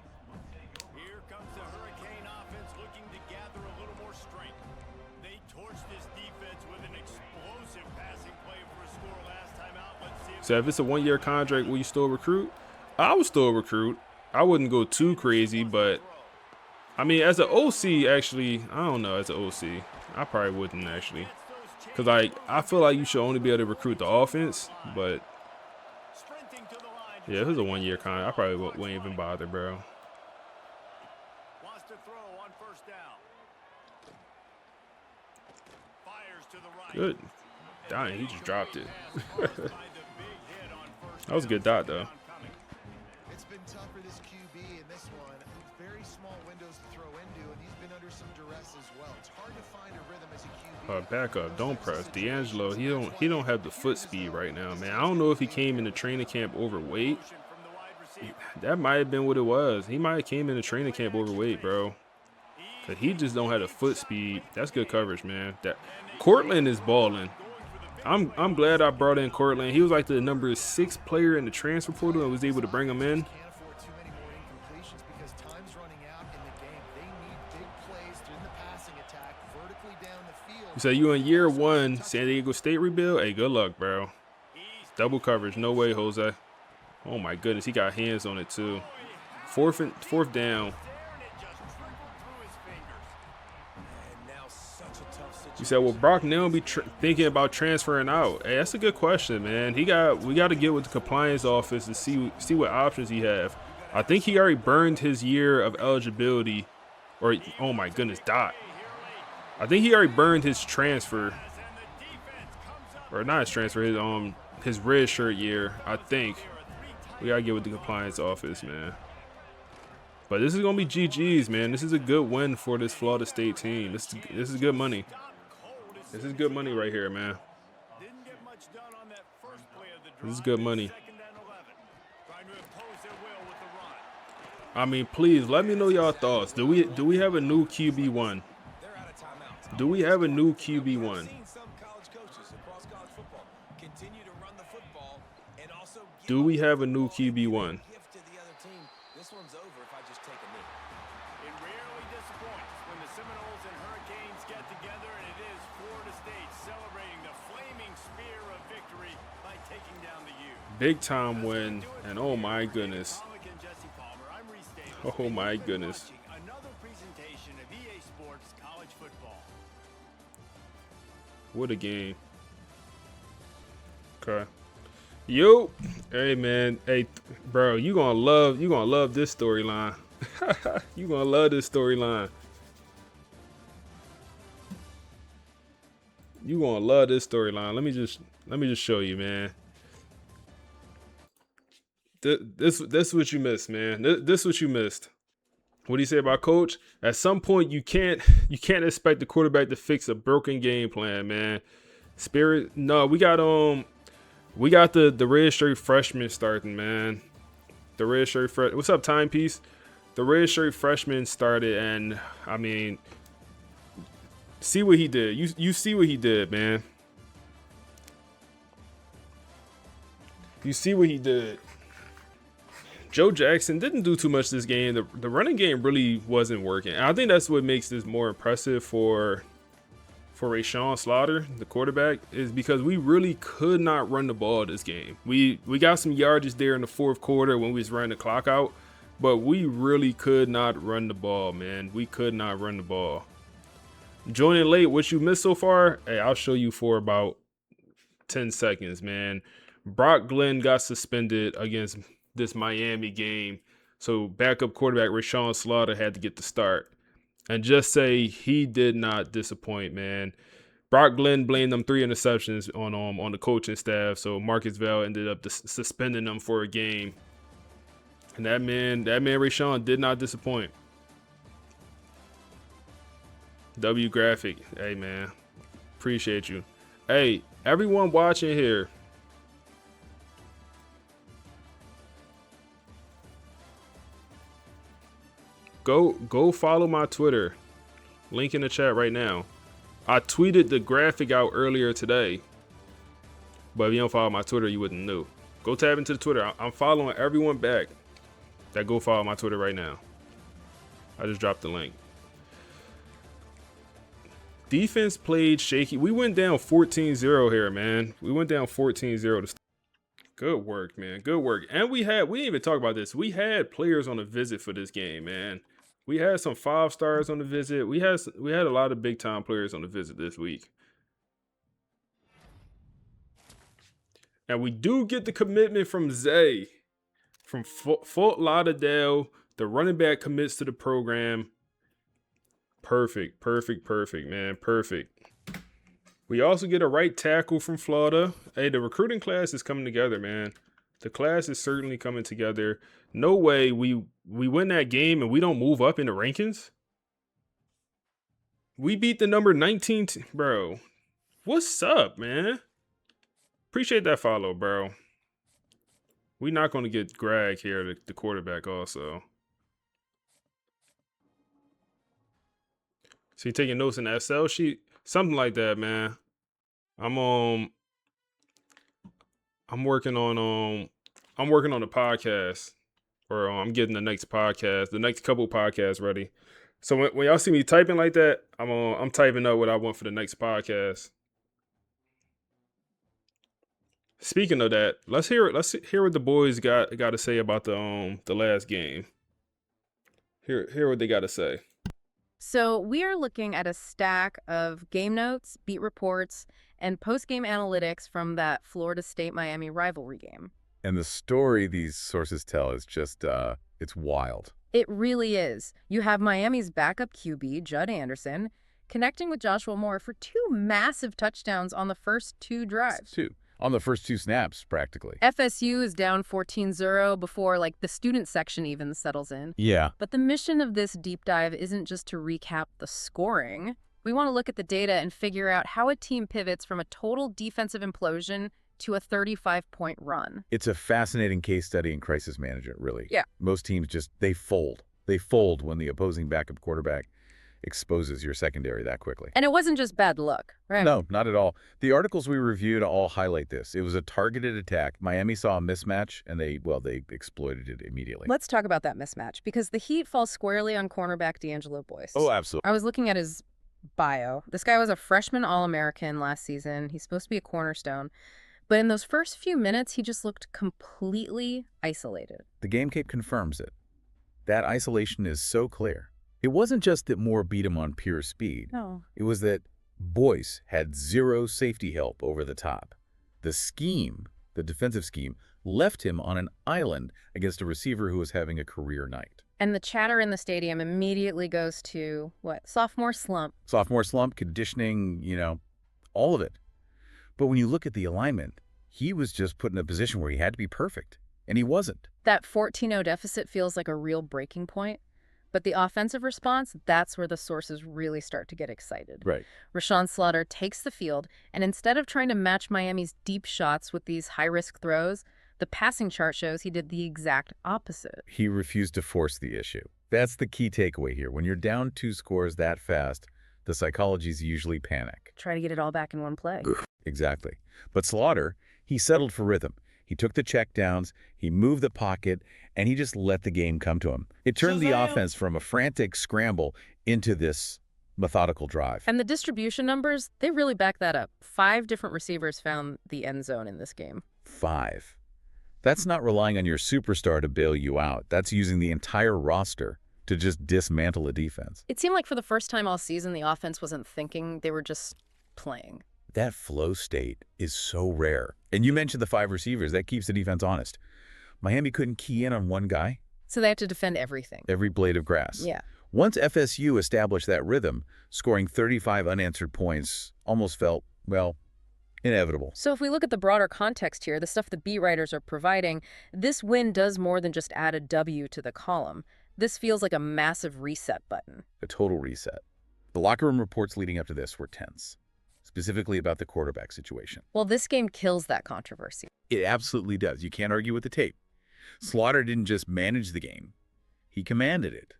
Here comes the Hurricane offense looking to gather a little more strength. They torched this defense with an explosive passing play for a score last time out. Let's see So if it's a one-year contract, will you still recruit? I would still recruit. I wouldn't go too crazy, but I mean, as an OC, actually, I don't know. As an OC, I probably wouldn't actually, because I feel like you should only be able to recruit the offense. But yeah, if it's a one-year contract, I probably wouldn't even bother, bro. wants to throw on first down. Fires to the right. Good. Dang, he just dropped it. That was a good dot, though. It's been tough for this QB in this one. Very small windows to throw into, and he's been under some duress as well. It's hard to find a rhythm as a QB. Back up, don't press. D'Angelo, he don't have the foot speed right now, man. I don't know if he came into training camp overweight. That might have been what it was. He might have came into training camp overweight, bro. Cause he just don't have the foot speed. That's good coverage, man. That Cortland is balling. I'm glad I brought in Cortland. He was like the number 6 player in the transfer portal and was able to bring him in. You say you in year 1, San Diego State rebuild? Hey, good luck, bro. Double coverage. No way, Jose. Oh, my goodness. He got hands on it, too. Fourth down. You said, will Brock now be thinking about transferring out? Hey, that's a good question, man. We got to get with the compliance office and see what options he have. I think he already burned his year of eligibility. Or, oh, my goodness, dot. I think he already burned his transfer, or not his transfer, his red shirt year. I think we gotta get with the compliance office, man. But this is gonna be GG's, man. This is a good win for this Florida State team. This is good money. This is good money right here, man. This is good money. I mean, please let me know y'all thoughts. Do we have a new QB1? Do we have a new QB1? Do we have a new QB1? This one's over if I just take a knee. It rarely disappoints when the Seminoles and Hurricanes get together, and it is Florida State celebrating the flaming spear of victory by taking down the U. Big time win, and oh my goodness. Oh my goodness. Another presentation of EA Sports College Football. What a game. Okay. Yo, hey man, hey bro, you gonna love this storyline. You gonna love this storyline. You gonna love this storyline. Let me just show you, man. This is what you missed, man. This is what you missed. What do you say about coach? At some point, you can't expect the quarterback to fix a broken game plan, man. Spirit, no, we got the red shirt freshman starting, man. The red shirt what's up, timepiece? The red shirt freshman started, and I mean, see what he did. You see what he did, man. You see what he did. Joe Jackson didn't do too much this game. The running game really wasn't working. And I think that's what makes this more impressive for Rashawn Slaughter, the quarterback, is because we really could not run the ball this game. We got some yardage there in the fourth quarter when we was running the clock out, but we really could not run the ball, man. We could not run the ball. Joining late, what you missed so far, hey, I'll show you for about 10 seconds, man. Brock Glenn got suspended against this Miami game. So backup quarterback Rashawn Slaughter had to get the start. And just say he did not disappoint, man. Brock Glenn blamed them 3 interceptions on the coaching staff. So Marcus Val ended up suspending them for a game. And that man Rashawn did not disappoint. W Graphic, hey man, appreciate you. Hey, everyone watching here, go follow my Twitter. Link in the chat right now. I tweeted the graphic out earlier today. But if you don't follow my Twitter, you wouldn't know. Go tab into the Twitter. I'm following everyone back that go follow my Twitter right now. I just dropped the link. Defense played shaky. We went down 14-0 here, man. We went down 14-0 to start. Good work, man. Good work. And we didn't even talk about this. We had players on a visit for this game, man. We had some 5-stars on the visit. We had a lot of big time players on the visit this week. And we do get the commitment from Zay from Fort Lauderdale. The running back commits to the program. Perfect, man. Perfect. We also get a right tackle from Florida. Hey, the recruiting class is coming together, man. The class is certainly coming together. No way we win that game and we don't move up in the rankings. We beat the number 19 bro. What's up, man? Appreciate that follow, bro. We're not going to get Greg here, the quarterback also. So you taking notes in the Excel sheet? Something like that, man. I'm working on the podcast, or I'm getting the next couple podcasts ready. So when y'all see me typing like that, I'm typing up what I want for the next podcast. Speaking of that, let's hear what the boys got to say about the last game. Hear what they got to say. So we are looking at a stack of game notes, beat reports, and post-game analytics from that Florida State-Miami rivalry game. And the story these sources tell is just, it's wild. It really is. You have Miami's backup QB, Judd Anderson, connecting with Joshua Moore for 2 massive touchdowns on the first 2 drives. 2. On the first 2 snaps, practically. FSU is down 14-0 before, the student section even settles in. Yeah. But the mission of this deep dive isn't just to recap the scoring. We want to look at the data and figure out how a team pivots from a total defensive implosion to a 35-point run. It's a fascinating case study in crisis management, really. Yeah. Most teams they fold. They fold when the opposing backup quarterback exposes your secondary that quickly. And it wasn't just bad luck, right? No, not at all. The articles we reviewed all highlight this. It was a targeted attack. Miami saw a mismatch, and they exploited it immediately. Let's talk about that mismatch, because the heat falls squarely on cornerback D'Angelo Boyce. Oh, absolutely. I was looking at his bio. This guy was a freshman All-American last season. He's supposed to be a cornerstone. But in those first few minutes, he just looked completely isolated. The game tape confirms it. That isolation is so clear. It wasn't just that Moore beat him on pure speed. No. It was that Boyce had 0 safety help over the top. The defensive scheme, left him on an island against a receiver who was having a career night. And the chatter in the stadium immediately goes to, what? Sophomore slump. Sophomore slump, conditioning, all of it. But when you look at the alignment, he was just put in a position where he had to be perfect, and he wasn't. That 14-0 deficit feels like a real breaking point. But the offensive response, that's where the sources really start to get excited. Right. Rashawn Slaughter takes the field, and instead of trying to match Miami's deep shots with these high-risk throws, the passing chart shows he did the exact opposite. He refused to force the issue. That's the key takeaway here. When you're down 2 scores that fast, the psychologies usually panic. Try to get it all back in one play. Exactly. But Slaughter, he settled for rhythm. He took the checkdowns, he moved the pocket, and he just let the game come to him. It turned the offense from a frantic scramble into this methodical drive. And the distribution numbers, they really back that up. 5 different receivers found the end zone in this game. 5. That's not relying on your superstar to bail you out. That's using the entire roster to just dismantle a defense. It seemed like for the first time all season, the offense wasn't thinking, they were just playing. That flow state is so rare. And you mentioned the 5 receivers. That keeps the defense honest. Miami couldn't key in on one guy, So they have to defend everything. every blade of grass. Yeah. Once FSU established that rhythm, scoring 35 unanswered points almost felt, well, inevitable. So if we look at the broader context here, the stuff the beat writers are providing, this win does more than just add a W to the column. This feels like a massive reset button. A total reset. The locker room reports leading up to this were tense, specifically about the quarterback situation. Well, this game kills that controversy. It absolutely does. You can't argue with the tape. Slaughter didn't just manage the game. He commanded it.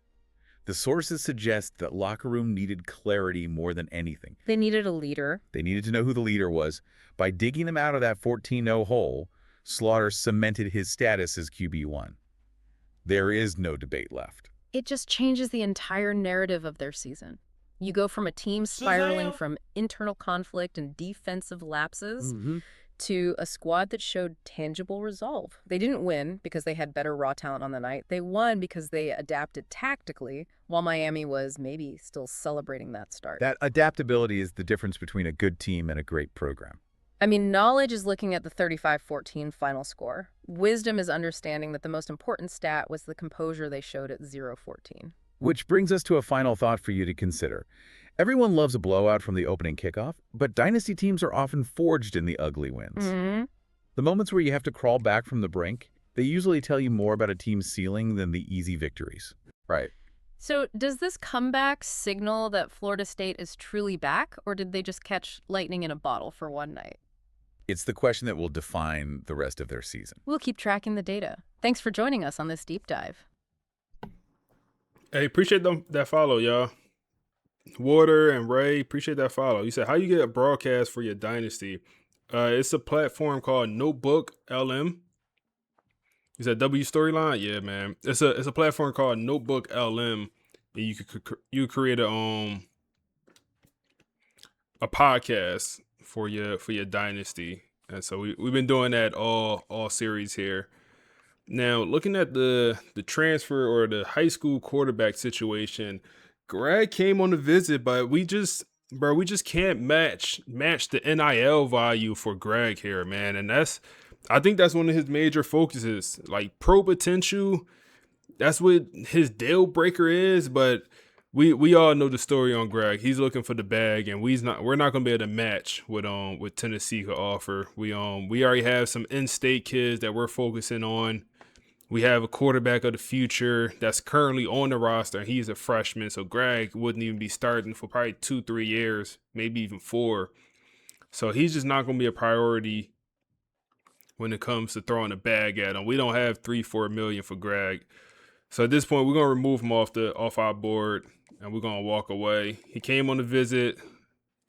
The sources suggest that locker room needed clarity more than anything. They needed a leader. They needed to know who the leader was. By digging them out of that 14-0 hole, Slaughter cemented his status as QB1. There is no debate left. It just changes the entire narrative of their season. You go from a team spiraling from internal conflict and defensive lapses to a squad that showed tangible resolve. They didn't win because they had better raw talent on the night. They won because they adapted tactically, while Miami was maybe still celebrating that start. That adaptability is the difference between a good team and a great program. I mean, knowledge is looking at the 35-14 final score. Wisdom is understanding that the most important stat was the composure they showed at 0-14. Which brings us to a final thought for you to consider. Everyone loves a blowout from the opening kickoff, but dynasty teams are often forged in the ugly wins. The moments where you have to crawl back from the brink, they usually tell you more about a team's ceiling than the easy victories. Right. So does this comeback signal that Florida State is truly back, or did they just catch lightning in a bottle for one night? It's the question that will define the rest of their season. We'll keep tracking the data. Thanks for joining us on this deep dive. Hey, appreciate that follow, y'all. Water and Ray, appreciate that follow. You said, how you get a broadcast for your dynasty? It's a platform called Notebook LM. You said W Storyline? Yeah, man. It's a platform called Notebook LM. And you create a podcast for your dynasty. And so we've been doing that all series here. Now, looking at the transfer or the high school quarterback situation, Greg came on the visit, but we just can't match the NIL value for Greg here, man. And I think that's one of his major focuses. Like pro potential, that's what his deal breaker is, but we all know the story on Greg. He's looking for the bag, and we're not gonna be able to match what Tennessee could offer. We already have some in-state kids that we're focusing on. We have a quarterback of the future that's currently on the roster, and he's a freshman, so Greg wouldn't even be starting for probably 2-3 years, maybe even 4. So he's just not going to be a priority when it comes to throwing a bag at him. We don't have $3-4 million for Greg. So at this point, we're going to remove him off our board, and we're going to walk away. He came on the visit,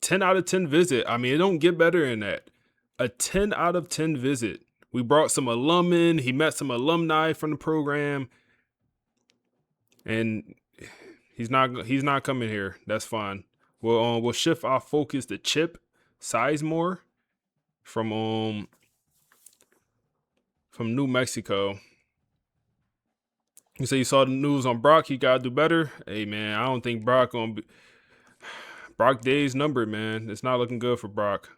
10 out of 10 visit. I mean, it don't get better than that. A 10 out of 10 visit. We brought some alum in. He met some alumni from the program, and he's not coming here. That's fine. We'll shift our focus to Chip Sizemore from New Mexico. You say you saw the news on Brock. He gotta do better. Hey man, I don't think Brock day's numbered, man. It's not looking good for Brock.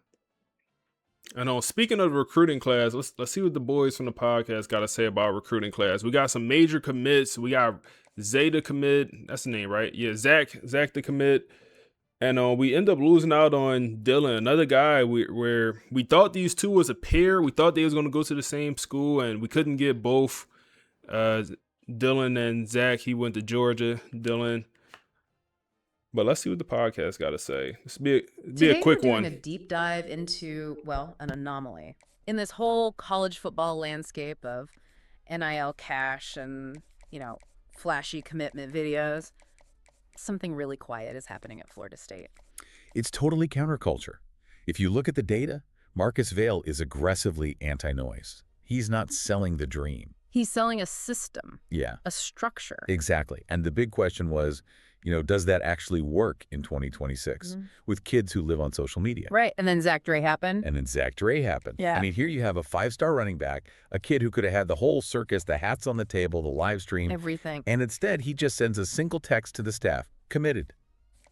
And speaking of the recruiting class, let's see what the boys from the podcast got to say about recruiting class. We got some major commits. We got Zay to commit. That's the name, right? Yeah, Zach to commit. And we end up losing out on Dylan, another guy where we thought these two was a pair. We thought they was going to go to the same school, and we couldn't get both. Dylan and Zach, he went to Georgia, Dylan. But let's see what the podcast got to say. This be a quick we're one. doing a deep dive into, well, an anomaly in this whole college football landscape of NIL cash and, flashy commitment videos. Something really quiet is happening at Florida State. It's totally counterculture. If you look at the data, Marcus Vail is aggressively anti-noise. He's not selling the dream. He's selling a system. Yeah. A structure. Exactly. And the big question was, does that actually work in 2026 with kids who live on social media? Right. And then Zach Dre happened. Yeah. I mean, here you have a 5-star running back, a kid who could have had the whole circus, the hats on the table, the live stream. Everything. And instead, he just sends a single text to the staff, committed.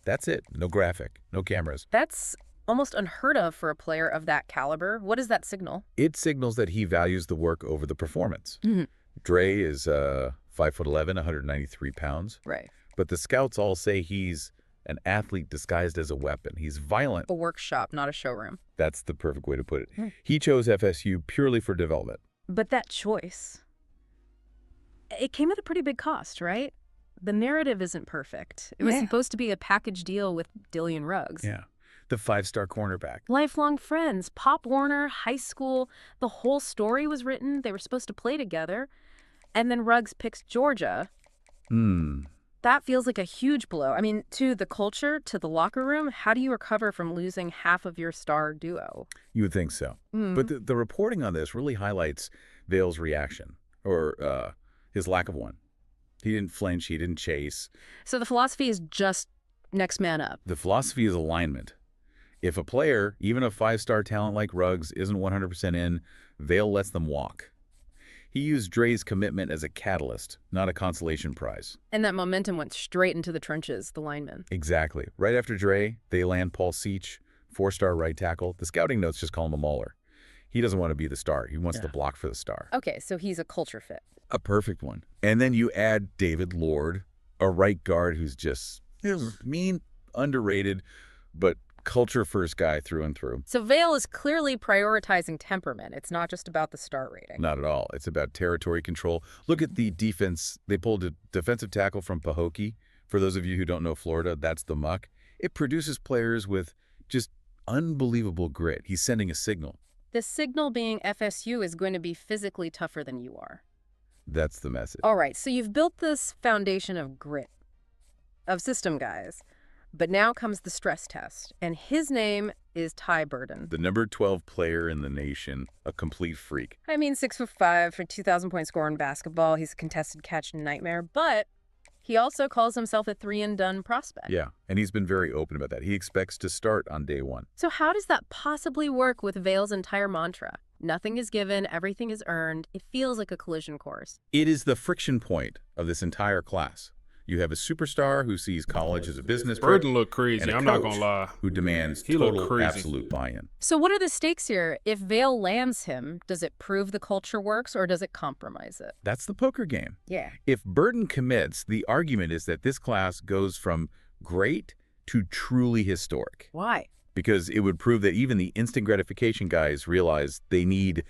That's it. No graphic, no cameras. That's almost unheard of for a player of that caliber. What does that signal? It signals that he values the work over the performance. Mhm. Dre is 5'11", 193 pounds. Right. But the scouts all say he's an athlete disguised as a weapon. He's violent. A workshop, not a showroom. That's the perfect way to put it. He chose FSU purely for development. But that choice, it came at a pretty big cost, right? The narrative isn't perfect. It was supposed to be a package deal with Dillian Ruggs. Yeah. The 5-star cornerback. Lifelong friends, Pop Warner, high school, the whole story was written. They were supposed to play together. And then Ruggs picks Georgia. That feels like a huge blow. I mean, to the culture, to the locker room, how do you recover from losing half of your star duo? You would think so. But the reporting on this really highlights Vale's reaction, or his lack of one. He didn't flinch. He didn't chase. So the philosophy is just next man up. The philosophy is alignment. If a player, even a 5-star talent like Ruggs, isn't 100% in, Vale lets them walk. He used Dre's commitment as a catalyst, not a consolation prize. And that momentum went straight into the trenches, the linemen. Exactly. Right after Dre, they land Paul Seach, 4-star right tackle. The scouting notes just call him a mauler. He doesn't want to be the star. He wants to block for the star. Okay, so he's a culture fit. A perfect one. And then you add David Lord, a right guard who's just mean, underrated, but culture-first guy through and through. So Vale is clearly prioritizing temperament. It's not just about the star rating. Not at all. It's about territory control. Look at the defense. They pulled a defensive tackle from Pahokee. For those of you who don't know Florida, that's the Muck. It produces players with just unbelievable grit. He's sending a signal. The signal being FSU is going to be physically tougher than you are. That's the message. All right, so you've built this foundation of grit, of system guys. But now comes the stress test, and his name is Ty Burden. The number 12 player in the nation, a complete freak. I mean, 6'5" for 2,000-point scorer in basketball. He's a contested catch nightmare, but he also calls himself a 3-and-done prospect. Yeah, and he's been very open about that. He expects to start on day one. So how does that possibly work with Vale's entire mantra? Nothing is given, everything is earned. It feels like a collision course. It is the friction point of this entire class. You have a superstar who sees college as a business. Burden looked crazy. And a I'm not coach gonna lie. who demands He looked total, crazy. absolute buy-in. So what are the stakes here? If Vale lands him, does it prove the culture works or does it compromise it? That's the poker game. Yeah. If Burden commits, the argument is that this class goes from great to truly historic. Why? Because it would prove that even the instant gratification guys realize they need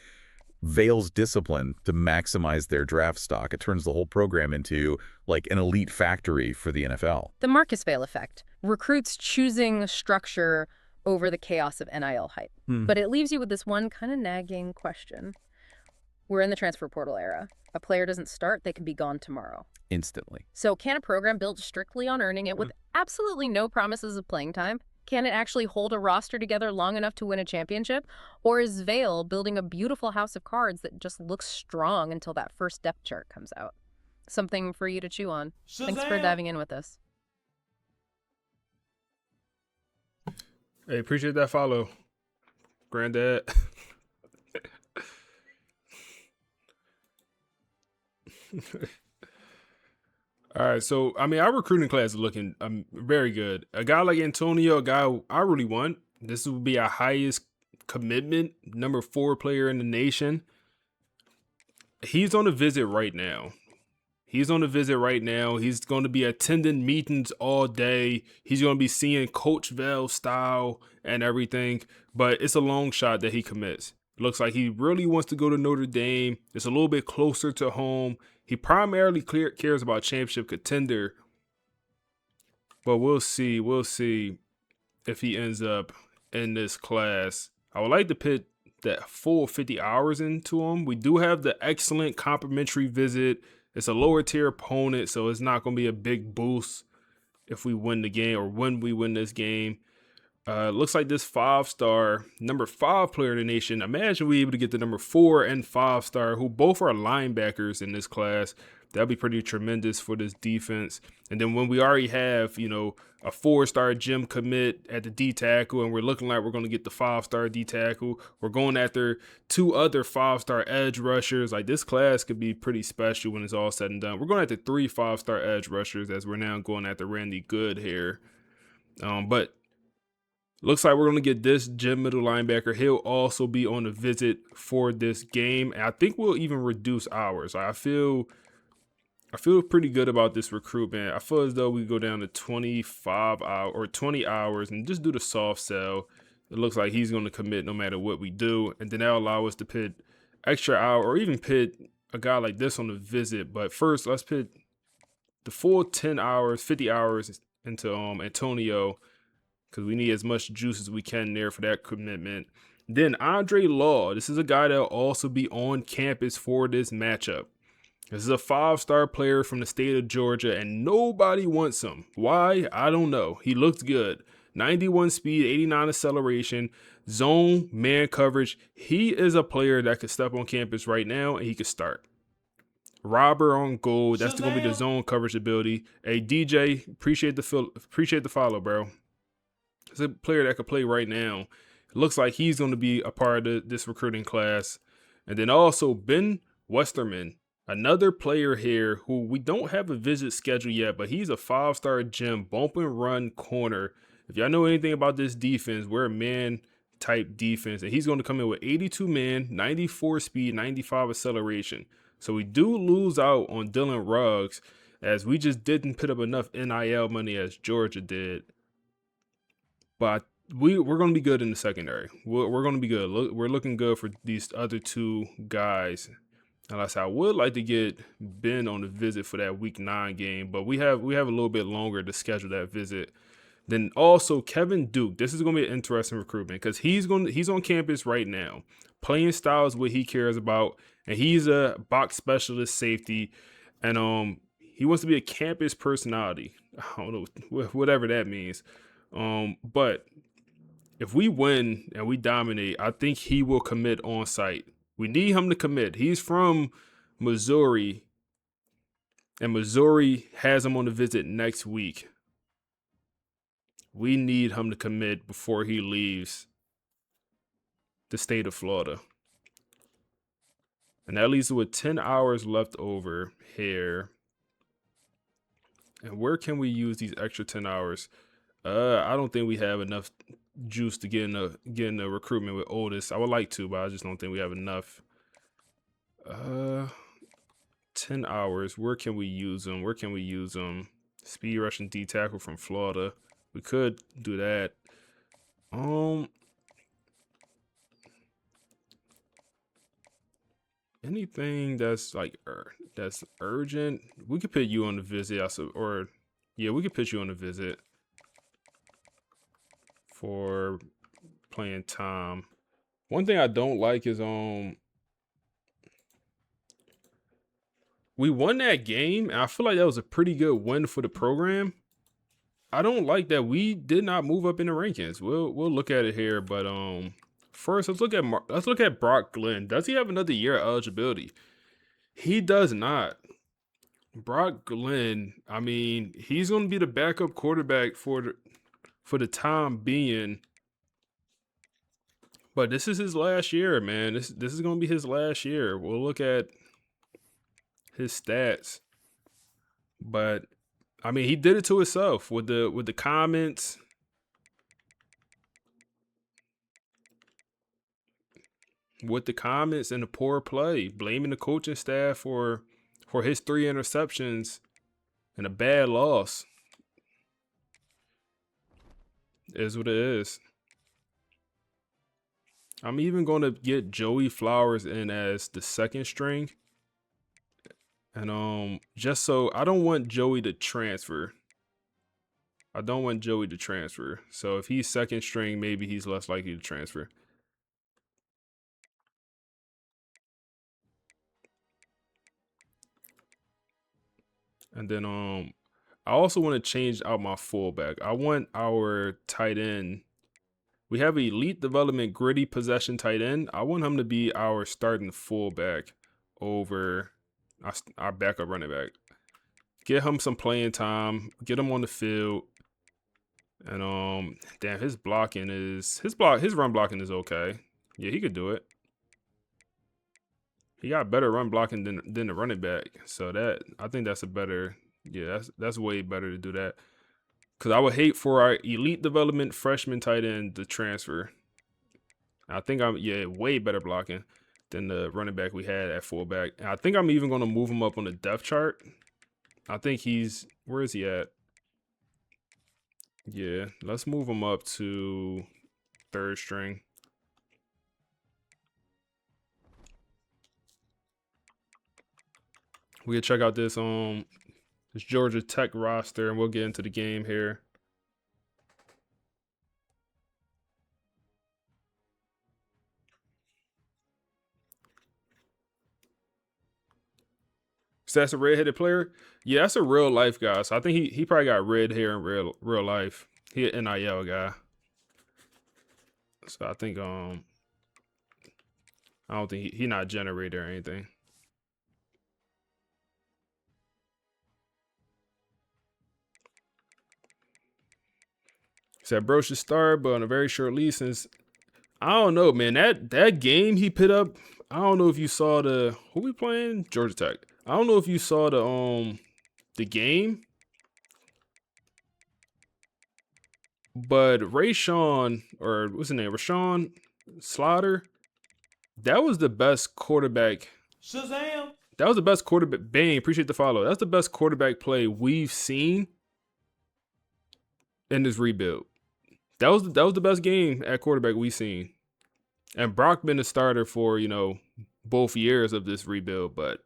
Vale's discipline to maximize their draft stock. It turns the whole program into like an elite factory for the NFL. The Marcus Vale effect. Recruits choosing structure over the chaos of NIL hype. But it leaves you with this one kind of nagging question. We're in the transfer portal era. A player doesn't start, they can be gone tomorrow. Instantly. So can a program built strictly on earning it with absolutely no promises of playing time? Can it actually hold a roster together long enough to win a championship? Or is Vale building a beautiful house of cards that just looks strong until that first depth chart comes out? Something for you to chew on. Thanks for diving in with us. Hey, appreciate that follow, Granddad. All right, so I mean, our recruiting class is looking very good. A guy like Antonio, a guy I really want. This will be our highest commitment, number 4 player in the nation. He's on a visit right now. He's going to be attending meetings all day. He's going to be seeing Coach Vale style and everything. But it's a long shot that he commits. Looks like he really wants to go to Notre Dame. It's a little bit closer to home. He primarily cares about championship contender. But we'll see. We'll see if he ends up in this class. I would like to put that full 50 hours into him. We do have the excellent complimentary visit. It's a lower tier opponent, so it's not going to be a big boost if we win the game or when we win this game. Looks like this 5-star, number 5 player in the nation. Imagine we able to get the number 4 and 5-star, who both are linebackers in this class. That'd be pretty tremendous for this defense. And then when we already have, a 4-star gym commit at the D tackle, and we're looking like we're going to get the 5-star D tackle, we're going after 2 other 5-star edge rushers. Like, this class could be pretty special when it's all said and done. We're going after 3 5-star edge rushers, as we're now going after Randy Good here. But Looks like we're going to get this gym middle linebacker. He'll also be on a visit for this game. And I think we'll even reduce hours. I feel pretty good about this recruitment. I feel as though we go down to 25 hours or 20 hours and just do the soft sell. It looks like he's going to commit no matter what we do. And then that'll allow us to put extra hour or even put a guy like this on the visit. But first, let's put the full 10 hours, 50 hours into Antonio, because we need as much juice as we can there for that commitment. Then Andre Law. This is a guy that'll also be on campus for this matchup. This is a 5-star player from the state of Georgia, and nobody wants him. Why? I don't know. He looks good. 91 speed, 89 acceleration, zone, man coverage. He is a player that could step on campus right now, and he could start. Robber on goal. That's going to be the zone coverage ability. Hey, DJ, appreciate the follow, bro. It's a player that could play right now. It looks like he's going to be a part of this recruiting class. And then also Ben Westerman. Another player here who we don't have a visit schedule yet, but he's a 5-star gem, bump and run corner. If y'all know anything about this defense, we're a man type defense, and he's going to come in with 82 man, 94 speed, 95 acceleration. So we do lose out on Dylan Ruggs, as we just didn't put up enough NIL money as Georgia did. But we're going to be good in the secondary. We're going to be good. We're looking good for these other two guys. Unless I would like to get Ben on the visit for that week 9 game, but we have a little bit longer to schedule that visit. Then also Kevin Duke. This is going to be an interesting recruitment because he's on campus right now. Playing style is what he cares about, and he's a box specialist safety, and he wants to be a campus personality. I don't know, whatever that means. But if we win and we dominate, I think he will commit on site. We need him to commit. He's from Missouri, and Missouri has him on the visit next week. We need him to commit before he leaves the state of Florida. And that leaves with 10 hours left over here. And where can we use these extra 10 hours? I don't think we have enough juice to get in the recruitment with Otis. I would like to, but I just don't think we have enough. 10 hours. Where can we use them? Speed rush and D tackle from Florida. We could do that. Anything that's like that's urgent. We could put you on the visit, we could put you on the visit for playing time. One thing I don't like is we won that game, and I feel like that was a pretty good win for the program. I don't like that we did not move up in the rankings. We'll look at it here, but first let's look at Brock Glenn. Does he have another year of eligibility? He does not. Brock Glenn, I mean, he's going to be the backup quarterback for the time being. But this is his last year, man. This is going to be his last year. We'll look at his stats. But I mean, he did it to himself with the comments. With the comments and the poor play, blaming the coaching staff for his 3 interceptions and a bad loss. Is what it is. I'm even going to get Joey Flowers in as the second string. And just so I don't want Joey to transfer. So if he's second string, maybe he's less likely to transfer. And then I also want to change out my fullback. I want our tight end. We have elite development, gritty possession tight end. I want him to be our starting fullback over our backup running back. Get him some playing time. Get him on the field. And damn, his run blocking is okay. Yeah, he could do it. He got better run blocking than the running back. So I think that's a better. Yeah, that's way better to do that. Because I would hate for our elite development freshman tight end to transfer. I think I'm way better blocking than the running back we had at fullback. And I think I'm even going to move him up on the depth chart. I think where is he at? Yeah, let's move him up to third string. We can check out this Georgia Tech roster, and we'll get into the game here. So that's a redheaded player? Yeah, that's a real life guy. So I think he probably got red hair in real life. He an NIL guy. So I think I don't think he not generated or anything. Said bro should start, but on a very short leash since I don't know, man. That game he put up, I don't know if you saw who we playing? Georgia Tech. I don't know if you saw the game, but Rashawn, or what's his name? Rashawn Slaughter, that was the best quarterback. Shazam! That was the best quarterback. Bang, appreciate the follow. That's the best quarterback play we've seen in this rebuild. That was the best game at quarterback we've seen. And Brock been the starter for, both years of this rebuild, but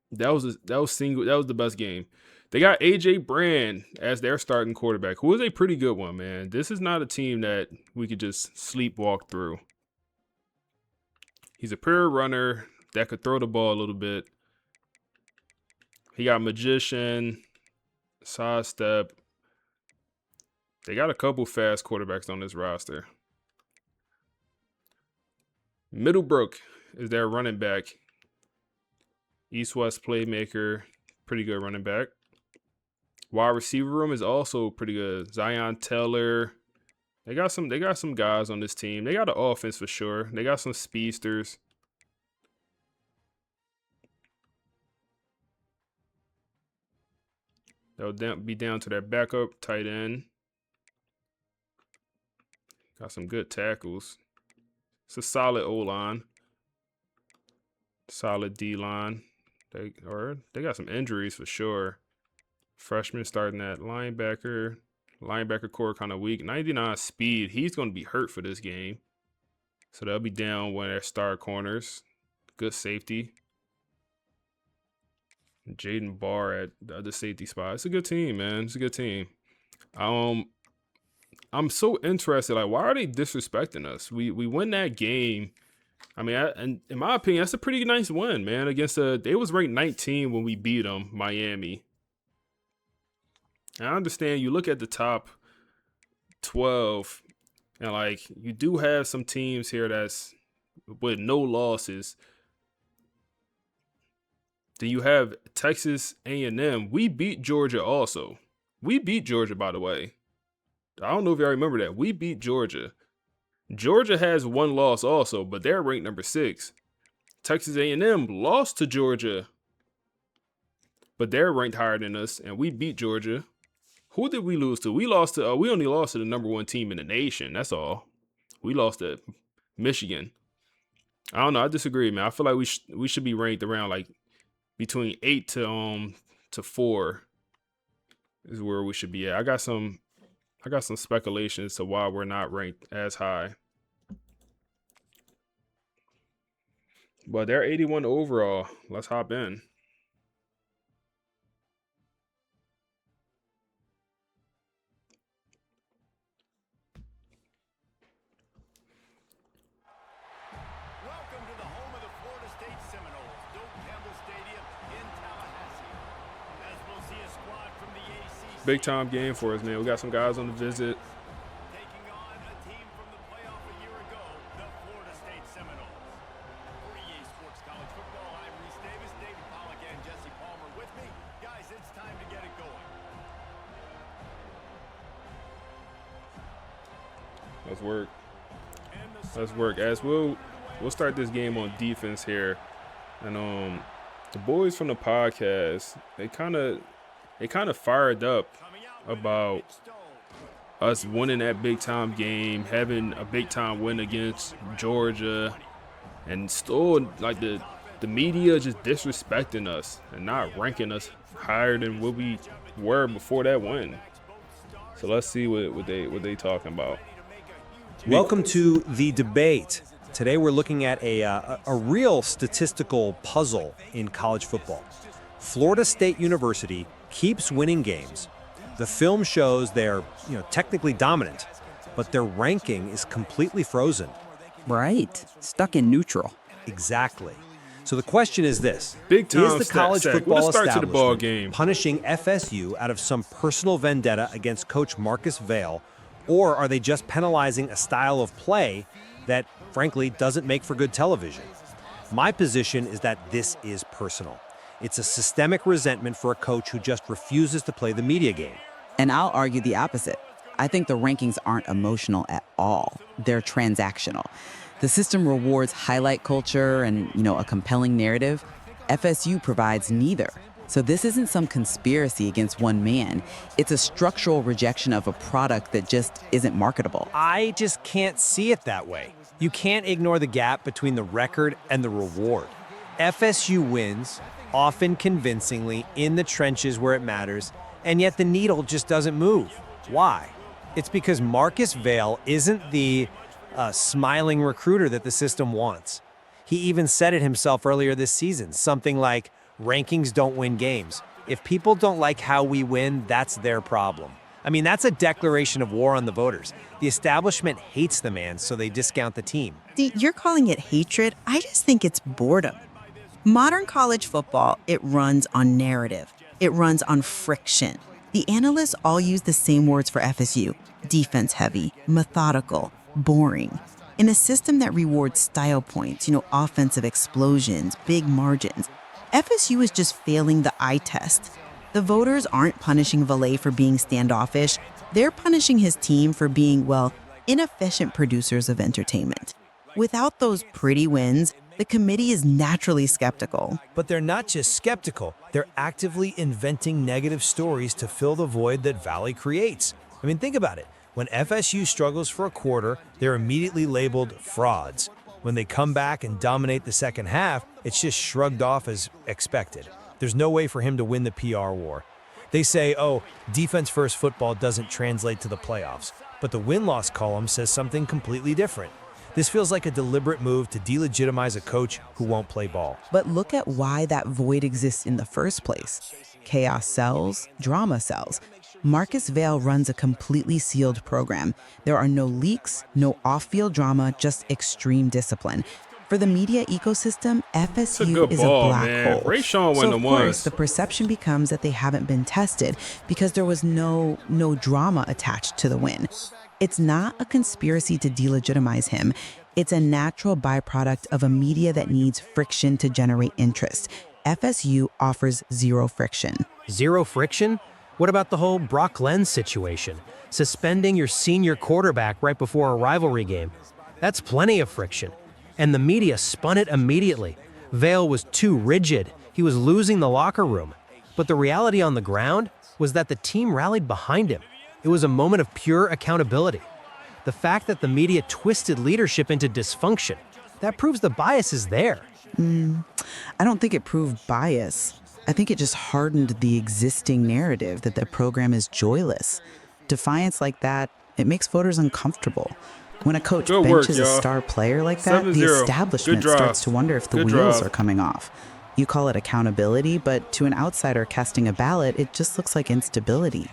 that was the best game. They got AJ Brand as their starting quarterback, who is a pretty good one, man. This is not a team that we could just sleepwalk through. He's a pure runner that could throw the ball a little bit. He got magician, sidestep. They got a couple fast quarterbacks on this roster. Middlebrook is their running back. East-West playmaker, pretty good running back. Wide receiver room is also pretty good. Zion Taylor. They got some guys on this team. They got an offense for sure. They got some speedsters. They'll be down to their backup tight end. Got some good tackles. It's a solid O-line. Solid D-line. They got some injuries for sure. Freshman starting at linebacker. Linebacker core kind of weak. 99 speed. He's going to be hurt for this game. So they'll be down one of their star corners. Good safety. Jaden Barr at the other safety spot. It's a good team, man. It's a good team. I'm so interested. Like, why are they disrespecting us? We win that game. I mean, and in my opinion, that's a pretty nice win, man. Against they was ranked 19 when we beat them, Miami. And I understand you look at the top 12, and like you do have some teams here that's with no losses. Then you have Texas A&M. We beat Georgia also. We beat Georgia, by the way. I don't know if y'all remember that. We beat Georgia. Georgia has one loss also, but they're ranked number 6. Texas A&M lost to Georgia, but they're ranked higher than us, and we beat Georgia. Who did we lose to? We only lost to the number 1 team in the nation. That's all. We lost to Michigan. I don't know. I disagree, man. I feel like we should be ranked around like between 8 to 4 is where we should be at. I got some speculation as to why we're not ranked as high. But they're 81 overall. Let's hop in. Welcome to the home of the Florida State Seminoles, Doak Campbell Stadium in Tallahassee. As we'll see a squad from the ACC. Big time game for us, man. We got some guys on the visit. Taking on a team from the playoff a year ago, the Florida State Seminoles. For EA Sports College Football, I'm Reese Davis, David Pollack, and Jesse Palmer with me. Guys, it's time to get it going. Let's work. As we'll start this game on defense here, and the boys from the podcast they kind of fired up about us winning that big time game, having a big time win against Georgia, and still like the media just disrespecting us and not ranking us higher than what we were before that win. So let's see what they talking about. Welcome to The Debate. Today we're looking at a real statistical puzzle in college football. Florida State University keeps winning games. The film shows they're, technically dominant, but their ranking is completely frozen. Right. Stuck in neutral. Exactly. So the question is this. Big time is the college sack. football What a start to the ball establishment game. punishing FSU out of some personal vendetta against Coach Marcus Vail, or are they just penalizing a style of play that, frankly, doesn't make for good television? My position is that this is personal. It's a systemic resentment for a coach who just refuses to play the media game. And I'll argue the opposite. I think the rankings aren't emotional at all. They're transactional. The system rewards highlight culture and, a compelling narrative. FSU provides neither. So this isn't some conspiracy against one man. It's a structural rejection of a product that just isn't marketable. I just can't see it that way. You can't ignore the gap between the record and the reward. FSU wins, often convincingly, in the trenches where it matters, and yet the needle just doesn't move. Why? It's because Marcus Vail isn't the smiling recruiter that the system wants. He even said it himself earlier this season, something like, rankings don't win games. If people don't like how we win, that's their problem. I mean, that's a declaration of war on the voters. The establishment hates the man, so they discount the team. See, you're calling it hatred. I just think it's boredom. Modern college football, it runs on narrative. It runs on friction. The analysts all use the same words for FSU: defense heavy, methodical, boring. In a system that rewards style points, offensive explosions, big margins, FSU is just failing the eye test. The voters aren't punishing Valet for being standoffish. They're punishing his team for being, inefficient producers of entertainment. Without those pretty wins, the committee is naturally skeptical. But they're not just skeptical, they're actively inventing negative stories to fill the void that Valley creates. I mean, think about it. When FSU struggles for a quarter, they're immediately labeled frauds. When they come back and dominate the second half, it's just shrugged off as expected. There's no way for him to win the PR war. They say, defense-first football doesn't translate to the playoffs. But the win-loss column says something completely different. This feels like a deliberate move to delegitimize a coach who won't play ball. But look at why that void exists in the first place. Chaos sells, drama sells. Marcus Vail runs a completely sealed program. There are no leaks, no off-field drama, just extreme discipline. For the media ecosystem, FSU is a black hole. Rayshawn So the of course, ones. the perception becomes that they haven't been tested because there was no drama attached to the win. It's not a conspiracy to delegitimize him. It's a natural byproduct of a media that needs friction to generate interest. FSU offers zero friction. Zero friction? What about the whole Brock Lenz situation? Suspending your senior quarterback right before a rivalry game. That's plenty of friction. And the media spun it immediately. Vail was too rigid. He was losing the locker room. But the reality on the ground was that the team rallied behind him. It was a moment of pure accountability. The fact that the media twisted leadership into dysfunction, that proves the bias is there. I don't think it proved bias. I think it just hardened the existing narrative that the program is joyless. Defiance like that, it makes voters uncomfortable. When a coach Good work, benches a y'all. star player like that, the 7-0. establishment Good drive. starts to wonder if the Good wheels drive. are coming off. You call it accountability, but to an outsider casting a ballot, it just looks like instability.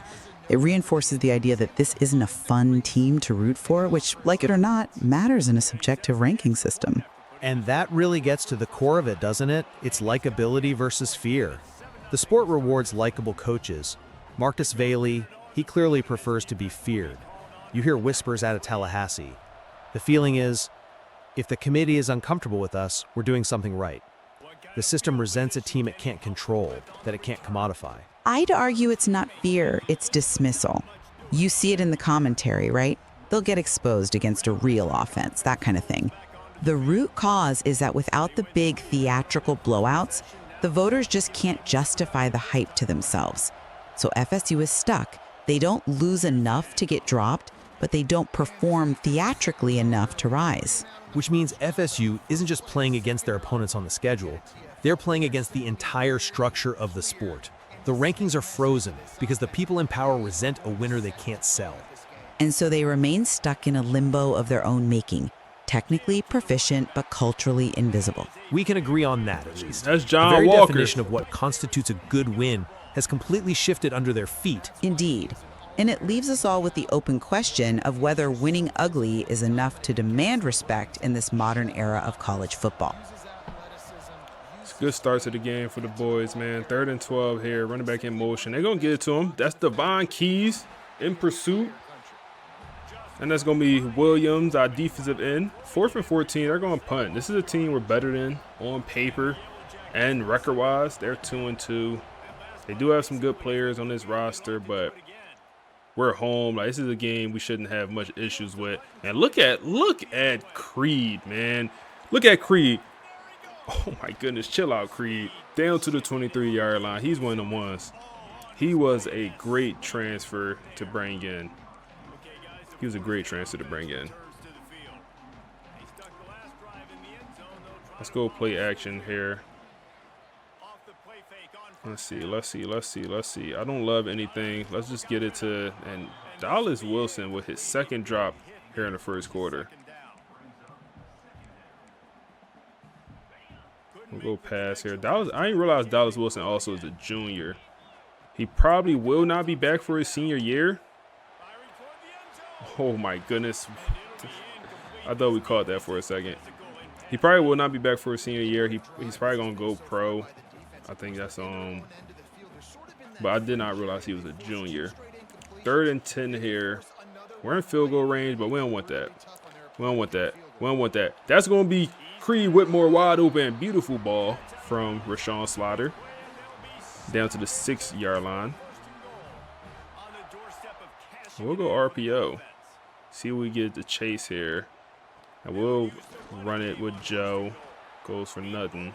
It reinforces the idea that this isn't a fun team to root for, which, like it or not, matters in a subjective ranking system. And that really gets to the core of it, doesn't it? It's likability versus fear. The sport rewards likable coaches. Marcus Vail, he clearly prefers to be feared. You hear whispers out of Tallahassee. The feeling is, if the committee is uncomfortable with us, we're doing something right. The system resents a team it can't control, that it can't commodify. I'd argue it's not fear, it's dismissal. You see it in the commentary, right? They'll get exposed against a real offense, that kind of thing. The root cause is that without the big theatrical blowouts, the voters just can't justify the hype to themselves. So FSU is stuck They don't lose enough to get dropped, but they don't perform theatrically enough to rise. Which means FSU isn't just playing against their opponents on the schedule, they're playing against the entire structure of the sport. The rankings are frozen because the people in power resent a winner they can't sell. And so they remain stuck in a limbo of their own making, technically proficient but culturally invisible. We can agree on that, at least. That's John The very Walker. definition of what constitutes a good win has completely shifted under their feet. Indeed. And it leaves us all with the open question of whether winning ugly is enough to demand respect in this modern era of college football. It's a good start to the game for the boys, man. 3rd and 12 here, running back in motion. They're going to get it to him. That's Devon Keys in pursuit. And that's going to be Williams, our defensive end. 4th and 14, they're going to punt. This is a team we're better than on paper and record-wise. They're 2-2. They do have some good players on this roster, but we're home. Like, this is a game we shouldn't have much issues with. And look at Creed, man. Look at Creed. Oh my goodness, chill out, Creed. Down to the 23-yard line. He's one of them ones. He was a great transfer to bring in. He was a great transfer to bring in. Let's go play action here. Let's see. I don't love anything. Let's just get it to, and Dallas Wilson with his 2nd drop here in the 1st quarter. We'll go pass here. I didn't realize Dallas Wilson also is a junior. He probably will not be back for his senior year. Oh my goodness. I thought we caught that for a second. He probably will not be back for his senior year. He's probably going to go pro. I think that's but I did not realize he was a junior. 3rd and 10 here. We're in field goal range, but we don't want that. We don't want that. That's going to be Creed Whitmore wide open. Beautiful ball from Rashawn Slaughter. Down to the 6-yard line. We'll go RPO. See what we get the chase here. And we'll run it with Joe. Goes for nothing.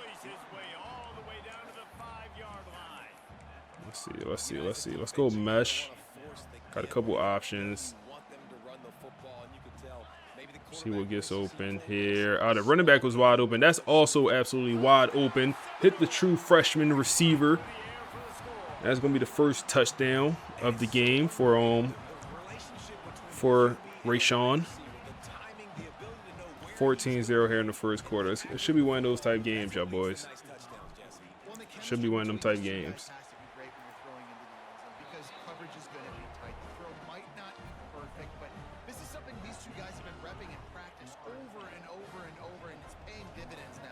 Let's see. Let's go mesh. Got a couple options. See what gets open here. The running back was wide open. That's also absolutely wide open. Hit the true freshman receiver. That's going to be the first touchdown of the game for Rashawn. 14-0 here in the 1st quarter. It should be one of those type games, y'all boys. Should be one of them type games.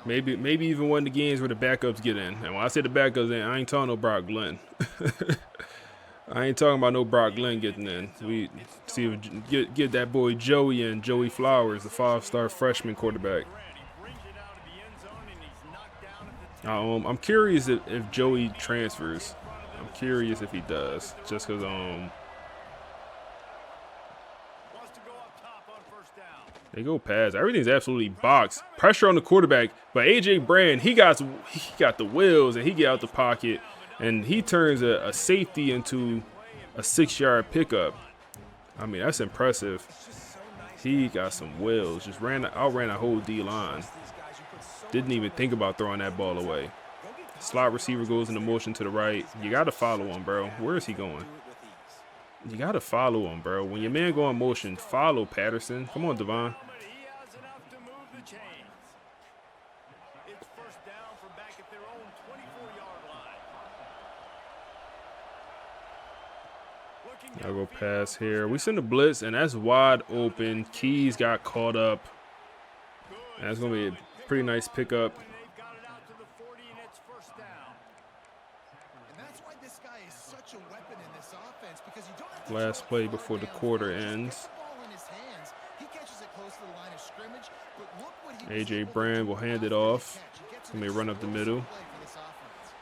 Maybe even one of the games where the backups get in. And when I say the backups in, I ain't talking no Brock Glenn. I ain't talking about no Brock Glenn getting in. We see if get that boy Joey in, Joey Flowers, the 5-star freshman quarterback. I'm curious if Joey transfers. I'm curious if he does, just because they go pass. Everything's absolutely boxed. Pressure on the quarterback, but AJ Brand, he got the wheels, and he get out the pocket, and he turns a safety into a 6-yard pickup. I mean, that's impressive. He got some wheels. Just outran a whole D line. Didn't even think about throwing that ball away. Slot receiver goes into motion to the right. You got to follow him, bro. Where is he going? You got to follow him, bro. When your man go in motion, follow Patterson. Come on, Devon. I'll go pass here. We send a blitz, and that's wide open. Keys got caught up. And that's going to be a pretty nice pickup. Last play before the quarter ends. AJ Brand will hand it off. He may run up the middle.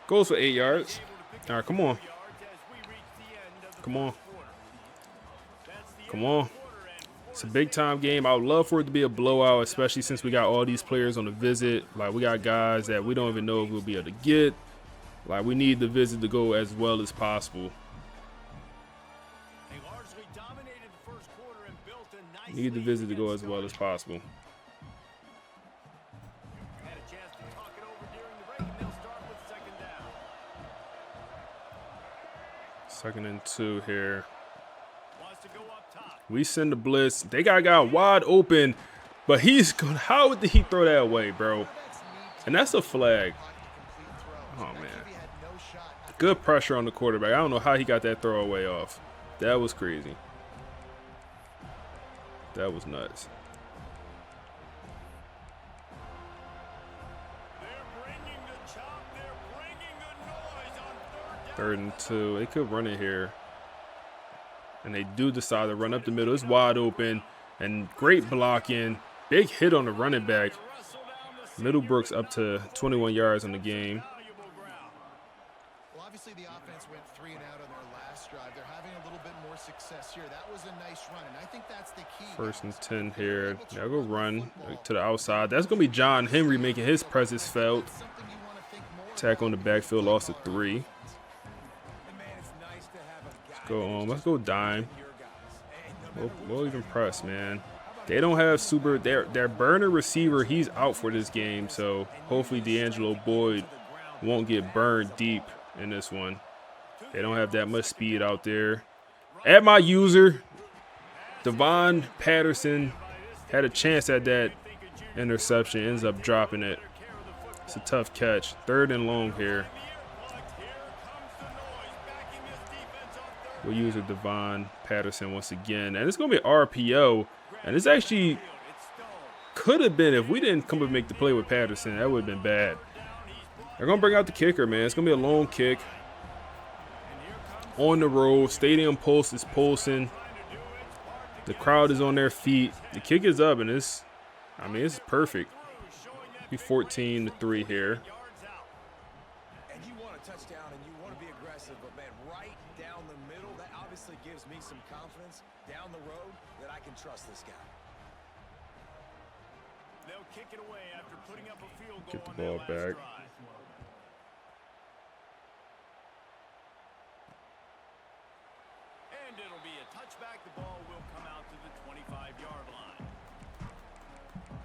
Goes for 8 yards. All right, come on. Come on. Come on. It's a big-time game. I would love for it to be a blowout, especially since we got all these players on the visit. Like, we got guys that we don't even know if we'll be able to get. Like, we need the visit to go as well as possible. Need the visit to go as well as possible. Had a chance to talk it over during the break, and they'll start with second down. 2nd and 2 here. Wants to go up top. We send the blitz. They got a guy wide open, but he's going. How did he throw that away, bro? And that's a flag. Oh, man. Good pressure on the quarterback. I don't know how he got that throwaway off. That was crazy. That was nuts. They're bringing the chop. They're bringing the noise on 3rd and 2. They could run it here. And they do decide to run up the middle. It's wide open. And great blocking. Big hit on the running back. Middlebrooks up to 21 yards on the game. Well, obviously the offense went 3 and out on their last drive. They're having a little bit more success here. That was a nice run, and I think that's the key. 1st and 10 here. Now go run to the outside. That's going to be John Henry making his presence felt. Tackle on the backfield, lost to 3. Let's go on. Let's go dime. We'll even press, man. They don't have their burner receiver. He's out for this game, so hopefully D'Angelo Boyd won't get burned deep in this one. They don't have that much speed out there. At my user, Devon Patterson had a chance at that interception, ends up dropping it. It's a tough catch. 3rd and long here. We'll use a Devon Patterson once again. And it's going to be RPO. And this actually could have been, if we didn't come and make the play with Patterson, that would have been bad. They're going to bring out the kicker, man. It's going to be a long kick. On the road. Stadium pulse is pulsing. The crowd is on their feet. The kick is up, and it's perfect. Be 14-3 here. And you want a touchdown and you want to be aggressive, but man, right down the middle, that obviously gives me some confidence down the road that I can trust this guy. They'll kick it away after putting up a field goal. Get the ball back. And it'll be a touchback. The ball will come out to the 25-yard line.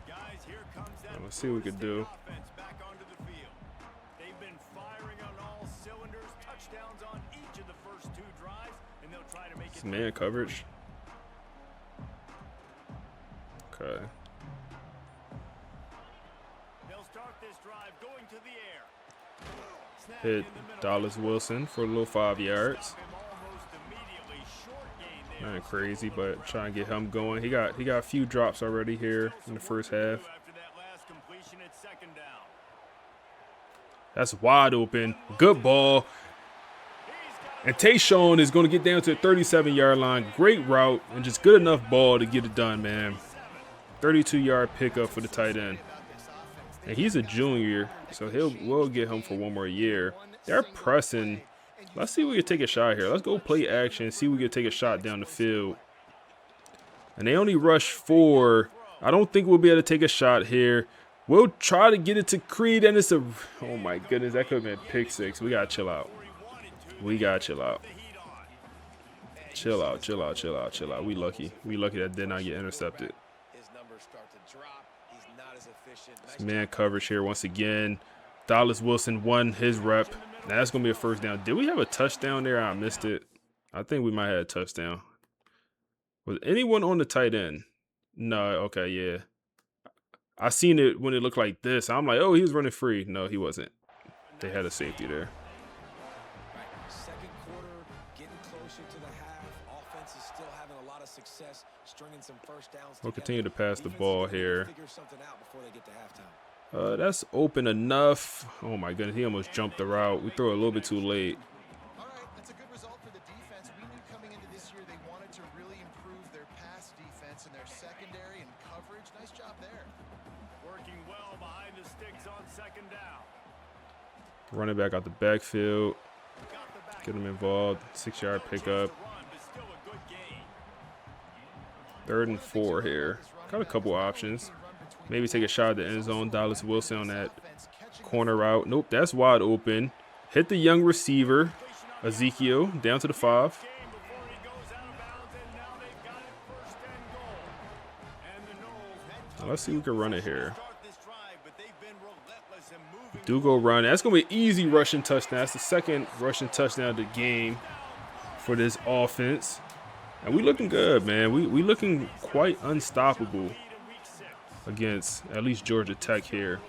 Guys, here comes that. Let's see what we can do. Offense back onto the field. They've been firing on all cylinders. Touchdowns on each of the first 2 drives, and they'll try to make it. It's man coverage. Okay. They'll start this drive going to the air. Snap Hit in the middle. Dallas Wilson for a little 5 yards. Stop him almost immediately. Short gain there. Not crazy, but trying to get him going. He got a few drops already here in the first half. After that last completion, it's second down. That's wide open. Good ball. And Tayshawn is going to get down to the 37-yard line. Great route and just good enough ball to get it done, man. 32-yard pickup for the tight end. And he's a junior, so we'll get him for 1 more year. They're pressing. Let's see if we can take a shot here. Let's go play action, see if we can take a shot down the field. And they only rush 4. I don't think we'll be able to take a shot here. We'll try to get it to Creed, and it's a, oh my goodness, that could have been pick 6. We got to chill out. We got to chill out. Chill out, chill out, chill out, chill out. We lucky. We lucky that did not get intercepted. It's man coverage here once again. Dallas Wilson won his rep. Now that's going to be a first down. Did we have a touchdown there? I missed it. I think we might have a touchdown. Was anyone on the tight end? No, okay, yeah. I seen it when it looked like this. I'm like, oh, he was running free. No, he wasn't. They had a safety there. Second quarter, getting closer to the half. Offense is still having a lot of success stringing some first downs. We'll continue to pass the ball here. Figure something out before they get to halftime. That's open enough. Oh my goodness, he almost jumped the route. We threw it a little bit too late. All right, that's a good result for the defense. We knew coming into this year they wanted to really improve their pass defense and their secondary and coverage. Nice job there. Working well behind the sticks on second down. Running back out the backfield. Get him involved. 6-yard pickup. 3rd and 4 here. Got a couple options. Maybe take a shot at the end zone. Dallas Wilson on that corner route. Nope, that's wide open. Hit the young receiver, Ezekiel, down to the 5. Let's see if we can run it here. Do go run. That's going to be an easy rushing touchdown. That's the second rushing touchdown of the game for this offense. And we looking good, man. We looking quite unstoppable against at least Georgia Tech here.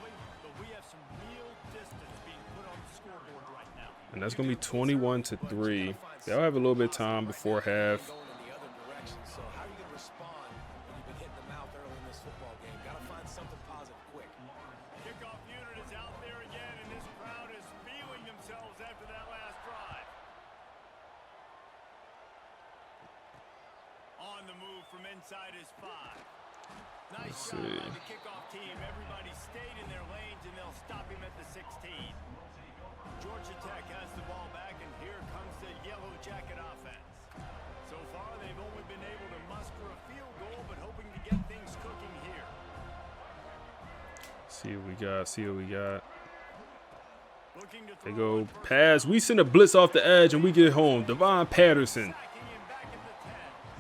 And that's going to be 21-3. They'll have a little bit of time before half. Inside is 5. Let's Nice job see. by the kickoff team. Everybody stayed in their lanes, and they'll stop him at the 16. Georgia Tech has the ball back, and here comes the Yellow Jacket offense. So far, they've only been able to muster a field goal, but hoping to get things cooking here. See what we got. See what we got. They go pass. We send a blitz off the edge, and we get home. Devon Patterson.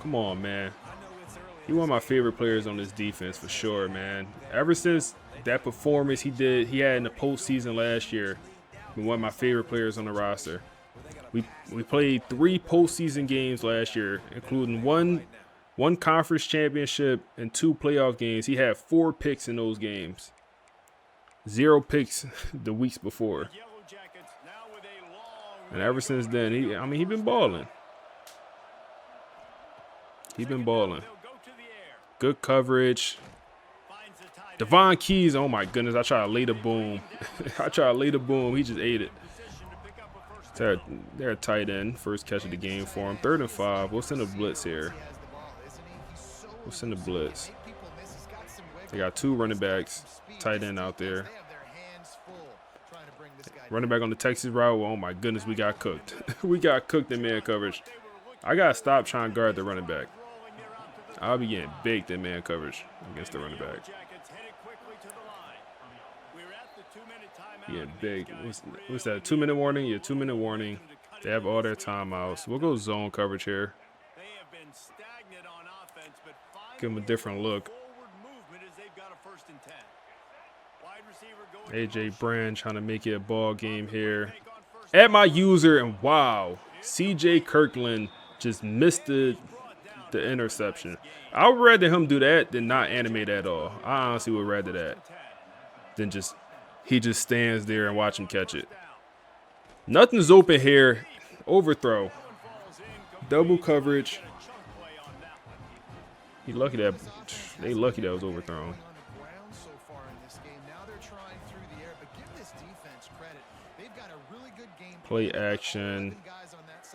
Come on, man. He's one of my favorite players on this defense for sure, man. Ever since that performance he had in the postseason last year, he's one of my favorite players on the roster. We played 3 postseason games last year, including one conference championship and 2 playoff games. He had 4 picks in those games. 0 picks the weeks before. And ever since then, he's been balling. He's been balling. Good coverage. Devon Keys, oh my goodness, I try to lay the boom. He just ate it. They're a tight end. First catch of the game for him. 3rd and 5. We'll send a blitz here. We'll send a blitz. They got 2 running backs. Tight end out there. Running back on the Texas route. Oh my goodness, we got cooked. We got cooked in man coverage. I got to stop trying to guard the running back. I'll be getting baked in man coverage against the running back. Getting baked. What's that? 2-minute warning? Yeah, 2-minute warning. They have all their timeouts. We'll go zone coverage here. Give them a different look. AJ Brand trying to make it a ball game here. At my user, and wow, CJ Kirkland just missed the interception. I would rather him do that than not animate at all. I honestly would rather that than he just stands there and watch him catch it. Nothing's open here. Overthrow. Double coverage. They lucky that was overthrown. Play action.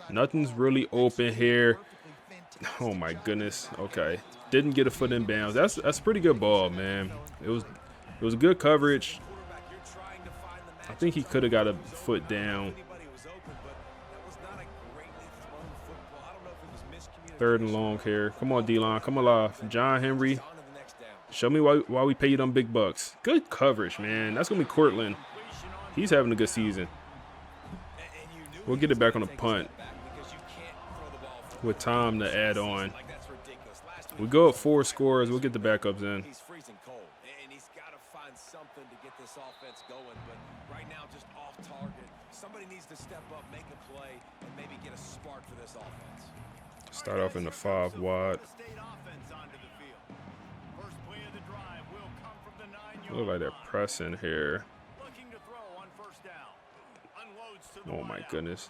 Nothing's really open here. Oh my goodness. Okay. Didn't get a foot in bounds. That's pretty good ball, man. It was good coverage. I think he could have got a foot down. 3rd and long here. Come on, D-line. Come alive. John Henry. Show me why we pay you them big bucks. Good coverage, man. That's going to be Cortland. He's having a good season. We'll get it back on a punt with time to add on. We go up 4 scores. We'll get the backups in. He's freezing cold, and he's got to find something to get this offense going. But right now, just off target. Somebody needs to step up, make a play, and maybe get a spark for this offense. Start off in the 5 wide. Look like they're pressing here. Oh my goodness.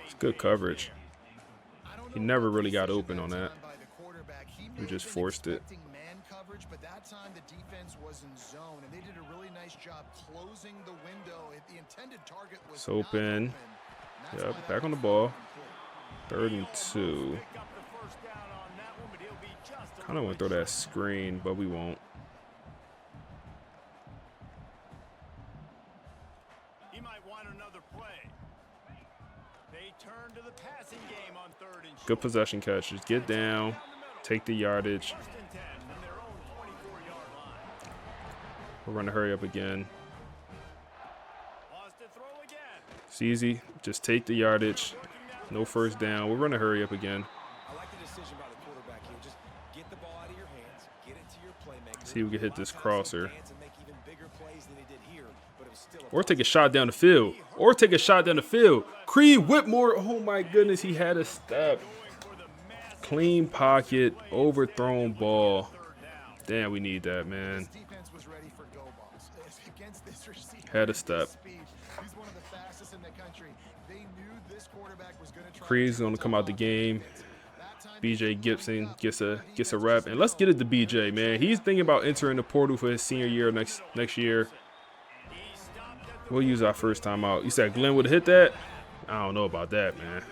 It's good coverage. He never really got open on that. We just forced it. But that time the defense was in zone, and they did a really nice job closing the window. The intended target was It's open. Yep, back on the ball. 3rd and 2. Kind of want to throw that screen, but we won't. He might want another play. They turn to the passing game on 3rd and Good possession catch. Just get down, take the yardage. We're going to hurry up again. It's easy. Just take the yardage. No first down. We're going to hurry up again. I like the decision by the quarterback here. Just get the ball out of your hands, get it to your See if we can hit this crosser. Or take a shot down the field. Or take a shot down the field. Creed Whitmore. Oh my goodness, he had a step. Clean pocket, overthrown ball. Damn, we need that, man. Had a step. Creed's gonna come out the game. BJ Gibson gets a rep, and let's get it to BJ, man. He's thinking about entering the portal for his senior year next year. We'll use our first time out. You said Glenn would have hit that? I don't know about that, man.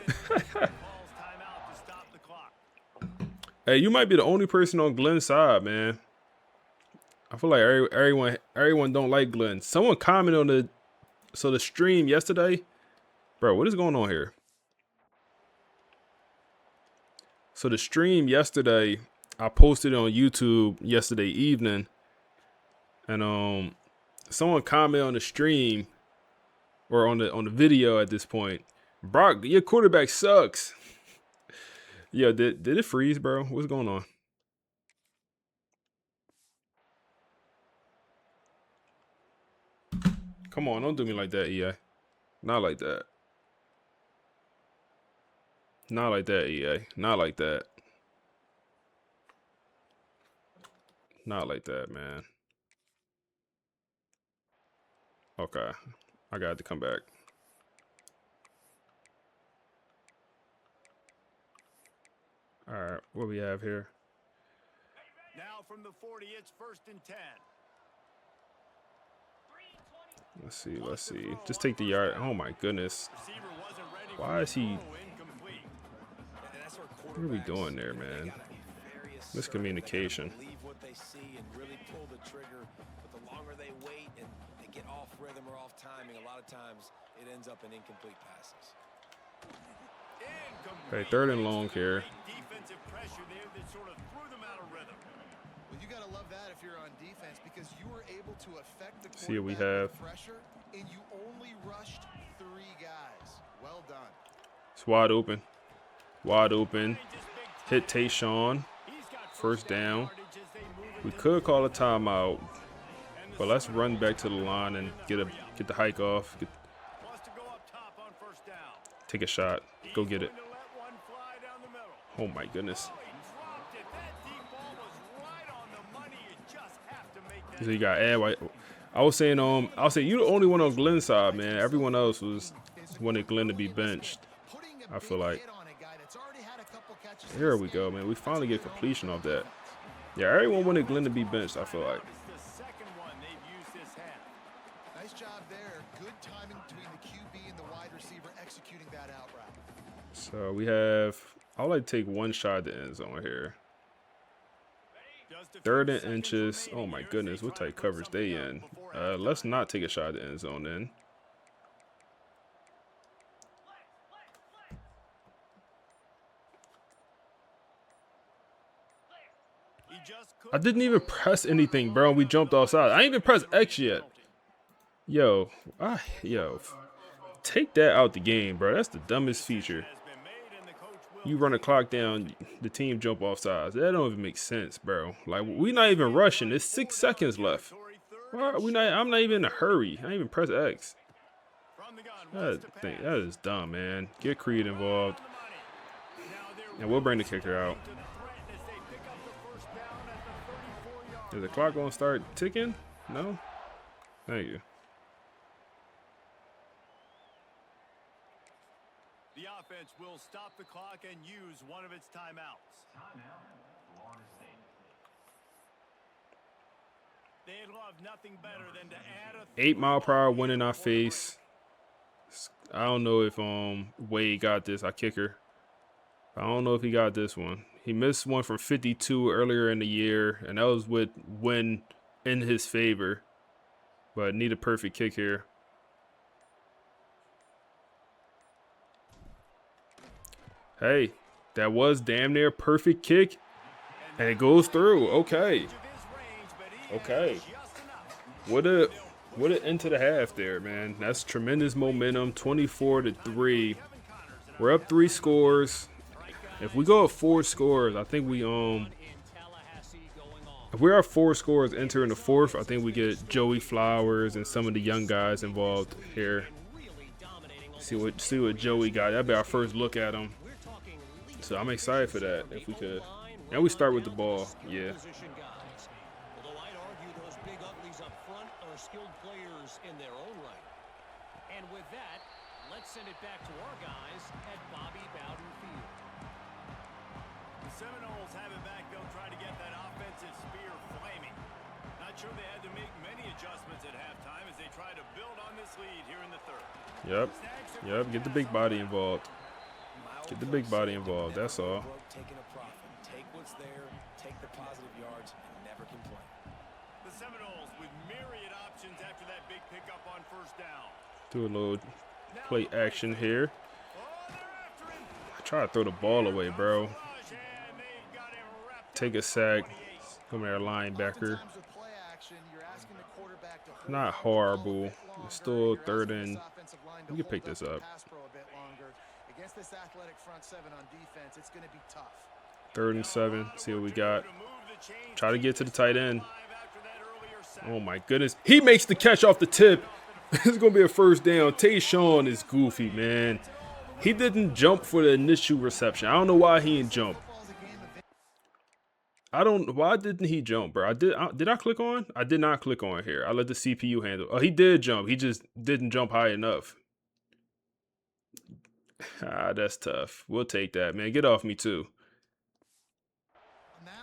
Hey, you might be the only person on Glenn's side, man. I feel like everyone don't like Glenn. Someone commented on the stream yesterday. Bro, what is going on here? So the stream yesterday, I posted it on YouTube yesterday evening, and someone commented on the stream or on the video at this point. Brock, your quarterback sucks. Yeah, did it freeze, bro? What's going on? Come on, don't do me like that, EA. Not like that. Not like that, EA. Not like that. Not like that, man. Okay. I got to come back. All right, what we have here? Now from the 40, it's 1st and 10. Let's see. Just take the yard. Oh my goodness. Why is he? What are we doing there, man? Miscommunication. What they see and really pull the trigger, but the longer they wait and they get off rhythm or off timing, a lot of times it ends up in incomplete passes. Okay, 3rd and long here. Defensive pressure there that sort of threw them out of rhythm. Well, you got to love that if you're on defense because you were able to affect the See what we quarterback have. with pressure, and you only rushed 3 guys. Well done. It's wide open. Wide open. Hit Tayshawn. 1st down. We could call a timeout, but let's run back to the line and get the hike off. Take a shot. Go get it. Oh my goodness. So you got I was saying you're the only one on Glenn's side, man. Everyone else wanted Glenn to be benched. I feel like. Here we go, man. We finally get completion off that. Yeah, everyone wanted Glenn to be benched, I feel like. Nice job there. Good timing between the QB and the wide receiver executing that out route. So we have, I would like to take one shot at the end zone here. 3rd and inches. Oh my goodness, what type coverage they in? Let's not take a shot at the end zone then. I didn't even press anything, bro. We jumped offside. I ain't even pressed X yet. Yo, take that out the game, bro. That's the dumbest feature. You run the clock down, the team jump off sides. That don't even make sense, bro. Like, we not even rushing. There's 6 seconds left. I'm not even in a hurry. I ain't even press X. That is dumb, man. Get Creed involved. And we'll bring the kicker out. Is the clock gonna start ticking? No? Thank you. The offense will stop the clock and use one of its timeouts. They'd love nothing better than to add a 8 mile per hour wind in our face. I don't know if Wade got this, our kicker. I don't know if he got this one. He missed one from 52 earlier in the year, and that was with win in his favor. But need a perfect kick here. Hey, that was damn near perfect kick, and it goes through. Okay. Okay. What a end to the half there, man. That's tremendous momentum. 24-3. We're up 3 scores. If we go up 4 scores, I think we If we are 4 scores entering the fourth, I think we get Joey Flowers and some of the young guys involved here. See what Joey got. That'll be our first look at him. So I'm excited for that. If we could, and we start with the ball. Yeah. Although I'd argue those big uglies up front are skilled players in their own right. And with that, let's send it back to our guys at Bobby Bowden Field. The Seminoles have it back. They'll try to get that offensive spear flaming. Not sure they had to make many adjustments at halftime as they try to build on this lead here in the third. Yep. Get the big body involved. Get the big body involved. That's all. Taking a profit. Take what's there, take the positive yards, and never complain. The Seminoles with myriad options after that big pickup on first down. Do a little play action here. I try to throw the ball away, bro. Take a sack. Come here, linebacker. Not horrible. It's still third and we can pick this up. Against this athletic front seven on defense, it's going to be tough. 3rd and 7. See what we got. Try to get to the tight end. Oh my goodness. He makes the catch off the tip. It's going to be a first down. Tayshawn is goofy, man. He didn't jump for the initial reception. I don't know why he didn't jump. Why didn't he jump, bro? Did I click on? I did not click on here. I let the CPU handle. Oh, he did jump. He just didn't jump high enough. That's tough. We'll take that, man. Get off me too.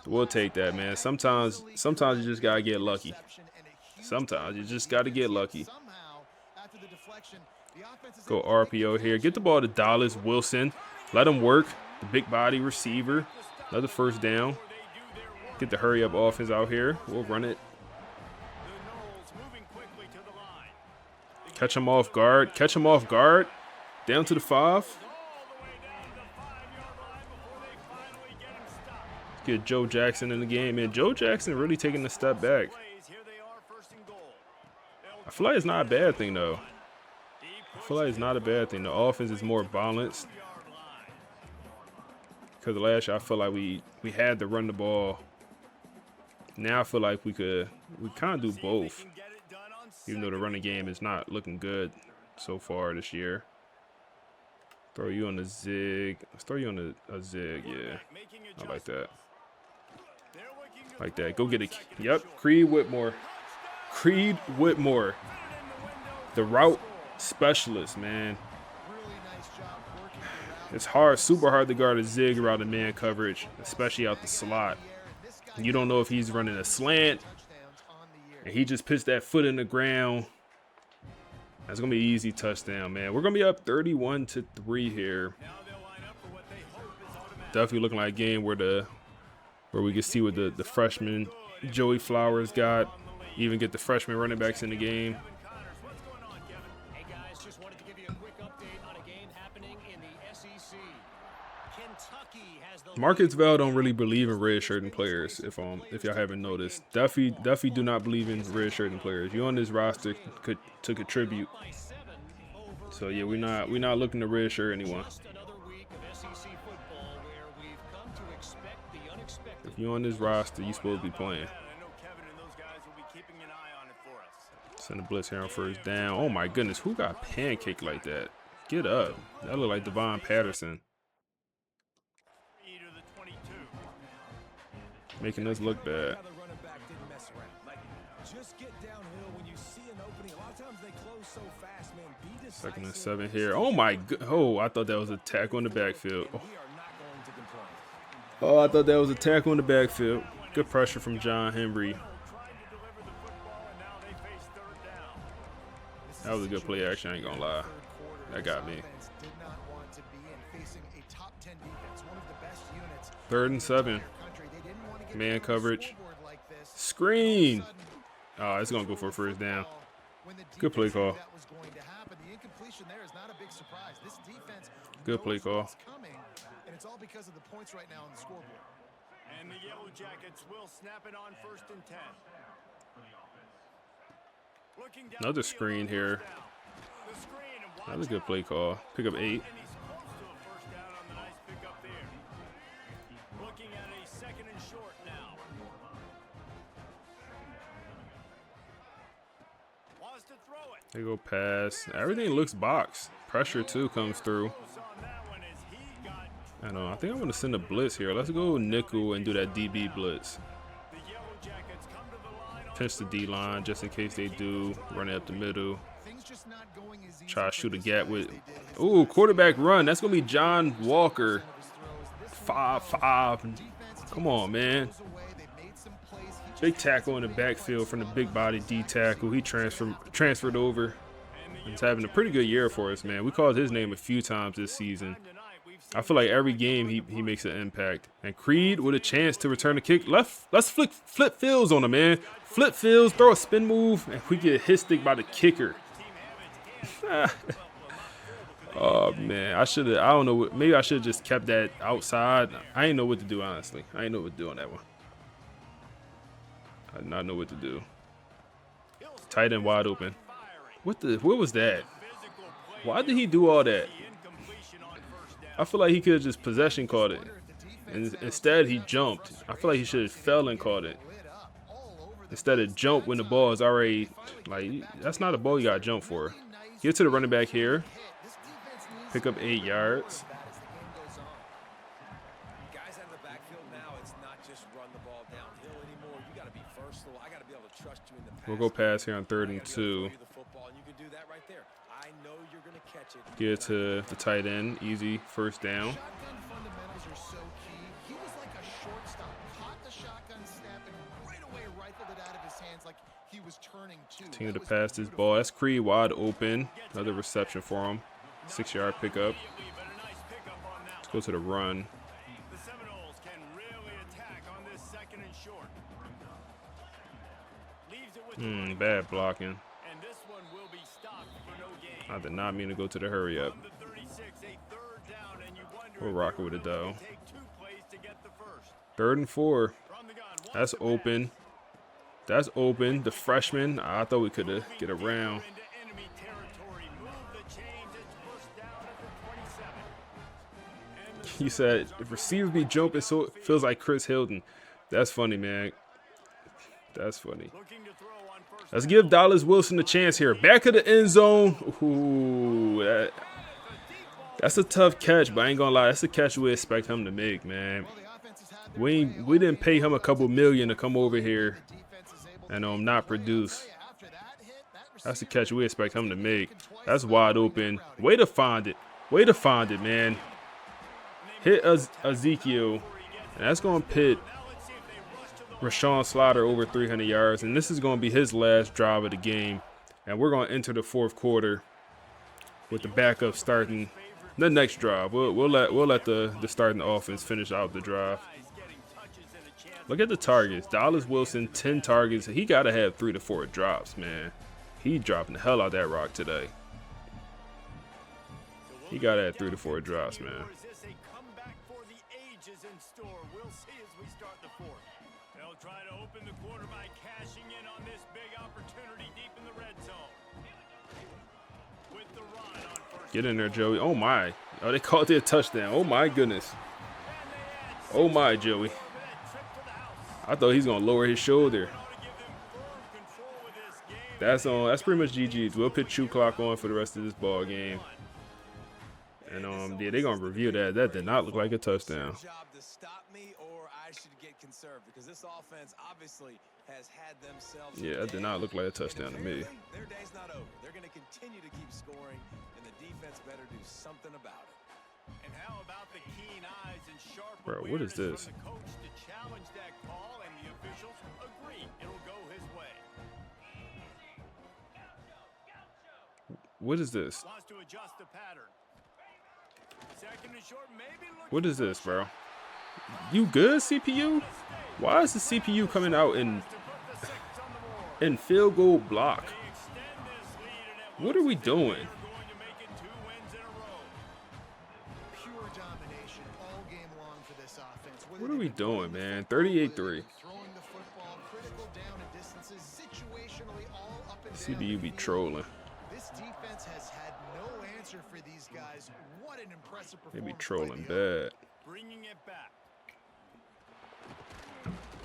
We'll take that, man. Sometimes you just gotta get lucky. Sometimes you just gotta get lucky. Go RPO here. Get the ball to Dallas Wilson. Let him work. The big body receiver. Another first down. Get the hurry up offense out here. We'll run it. Catch him off guard. Catch him off guard. Down to the 5. Get Joe Jackson in the game. And Joe Jackson really taking a step back. I feel like it's not a bad thing, though. The offense is more balanced. Because last year, I feel like we had to run the ball. Now I feel like we kind of do both. Even though the running game is not looking good so far this year. Throw you on the zig. Let's throw you on a zig, yeah. I like that. Like that. Go get it. Yep, Creed Whitmore. The route specialist, man. It's hard, super hard to guard a zig around the man coverage, especially out the slot. You don't know if he's running a slant, and he just puts that foot in the ground. That's going to be an easy touchdown, man. We're going to be up 31-3 here. Definitely looking like a game where we can see what the freshman Joey Flowers got. Even get the freshman running backs in the game. Hey guys, just wanted to give you a quick update on a game happening in the SEC. Kentucky has the Marcus Val don't really believe in red-shirting players, if y'all haven't noticed. Duffy do not believe in red-shirting players. You on this roster to contribute. So yeah, we're not looking to red-shirt anyone. If you're on this roster, you're supposed to be playing. Send a blitz here on first down. Oh my goodness, who got pancaked like that? Get up. That looked like Devon Patterson. Making us look bad. Second and 7 here. Oh my god. Oh, I thought that was a tackle in the backfield. Oh, I thought that was a tackle in the backfield. Good pressure from John Henry. That was a good play action, I ain't gonna lie. That got me. 3rd and 7. Man coverage. Screen. Oh, it's gonna go for a first down. Good play call. Good play call. And it's all because of the points right now on the scoreboard. And the Yellow Jackets will snap it on 1st and 10. Another screen here. Another good play call. Pick up 8. They go pass. Everything looks boxed. Pressure too comes through. I think I want to send a blitz here. Let's go nickel and do that DB blitz. Pinch the D line just in case they do run it up the middle. Try to shoot a gap with. Ooh, quarterback run. That's gonna be John Walker. 5'5". Come on, man. Big tackle in the backfield from the big body D tackle. He transferred over. He's having a pretty good year for us, man. We called his name a few times this season. I feel like every game he makes an impact. And Creed with a chance to return the kick. Let's flip fields on him, man. Flip fields, throw a spin move, and we get hit stick by the kicker. Oh man, I don't know. Maybe I should have just kept that outside. I didn't know what to do, honestly. I didn't know what to do on that one. I did not know what to do. Tight end wide open. What was that? Why did he do all that? I feel like he could have just possession caught it. And instead he jumped. I feel like he should have fell and caught it. Instead of jump when the ball is already, like, that's not a ball you got to jump for. Get to the running back here. Pick up 8 yards. Guys out of the backfield now, it's not just run the ball downhill anymore. You got to be versatile. I got to be able to trust you in the pass. We'll go pass here on 3rd and 2. Get it to the tight end. Easy first down. Shotgun fundamentals are so key. He was like a shortstop. Caught the shotgun snap and right away rifled it out of his hands like he was turning two. Continue to pass this ball. That's Creed wide open. Another reception for him. 6-yard pickup. Let's go to the run. The Seminoles can really attack on this 2nd and short. Leaves it with Bad blocking. and this one will be stopped for no gain. I did not mean to go to the hurry up. From the 36, a 3rd down, and you wonder We'll if rock it they're with it really though. gonna take 2 plays to get the first. 3rd and 4. From the gun, That's open. That's open. The freshman. I thought we could get around. into enemy territory. Move the chains. It's first down at the 27. He said, if receivers be jumping, so it feels like Chris Hilton. That's funny, man. That's funny. Looking to throw on first. Let's give Dallas Wilson a chance here. Back of the end zone. Ooh, that's a tough catch, but I ain't gonna lie. That's a catch we expect him to make, man. We didn't pay him a couple million to come over here and not produce. That's the catch we expect him to make. That's wide open. Way to find it. Way to find it, man. Hit Ezekiel, and that's going to pit Rashawn Slater over 300 yards, and this is going to be his last drive of the game. And we're going to enter the 4th quarter with the backup starting the next drive. We'll let the starting offense finish out the drive. Look at the targets. Dallas Wilson, 10 targets. He got to have 3 to 4 drops, man. He dropping the hell out that rock today. He got to have 3 to 4 drops, man. Is this a comeback for the ages in store? We'll see as we start the 4th. They'll try to open the quarter by cashing in on this big opportunity deep in the red zone. With the run on first. Get in there, Joey. Oh, my. Oh, they called it a touchdown. Oh, my goodness. Oh, my, Joey. I thought he's going to lower his shoulder. That's pretty much GG's. We'll put Chew Clock on for the rest of this ball game. And yeah, they're gonna review that. That did not look like a touchdown. Job to stop me, or I should get conserved because this offense obviously has had themselves. Yeah, that did not look like a touchdown to me. Their day's not over. They're going to continue to keep scoring, and the defense better do something about it. And how about the keen eyes and sharp Bro, what is awareness this? from the coach to challenge that call, and the officials agree it'll go his way. What is this? Wants to adjust the pattern. 2nd and short, maybe looking What is for a this, bro? shot. You good, CPU? Why is the CPU coming out in field goal block? They extend this lead, and it What are we looks as if doing? they're going to make it 2 wins in a row. Pure domination all game long for this offense. What are we doing, man? 38-3. Throwing the football, critical down and distances, situationally all up and down. CPU be trolling. This defense has had no answer for these guys. What an impressive They performance. be by trolling the bad. Bringing it back.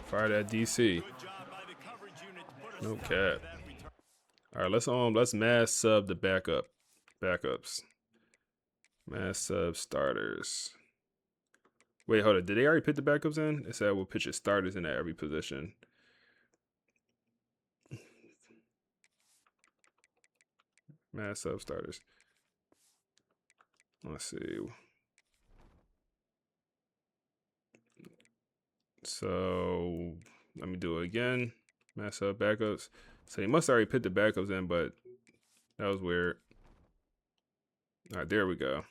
Fire that DC. Good job by the coverage unit to put a No stop to cap. that return. All right, let's mass sub the backups. Mass sub starters. Wait, hold on. Did they already put the backups in? It said we'll pitch your starters in at every position. Mass sub starters. Let's see. So let me do it again. Mass sub backups. So he must already put the backups in, but that was weird. All right, there we go.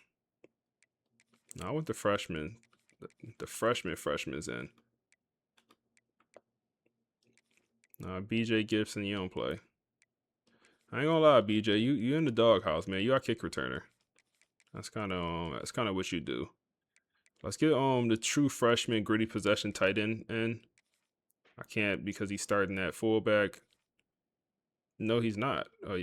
Now I want the freshmen. The freshmen's in. BJ Gibson, you don't play. I ain't gonna lie, BJ, you in the doghouse, man. You our kick returner. That's kind of what you do. Let's get the true freshman gritty possession tight end in. I can't because he's starting at fullback. No, he's not. Oh,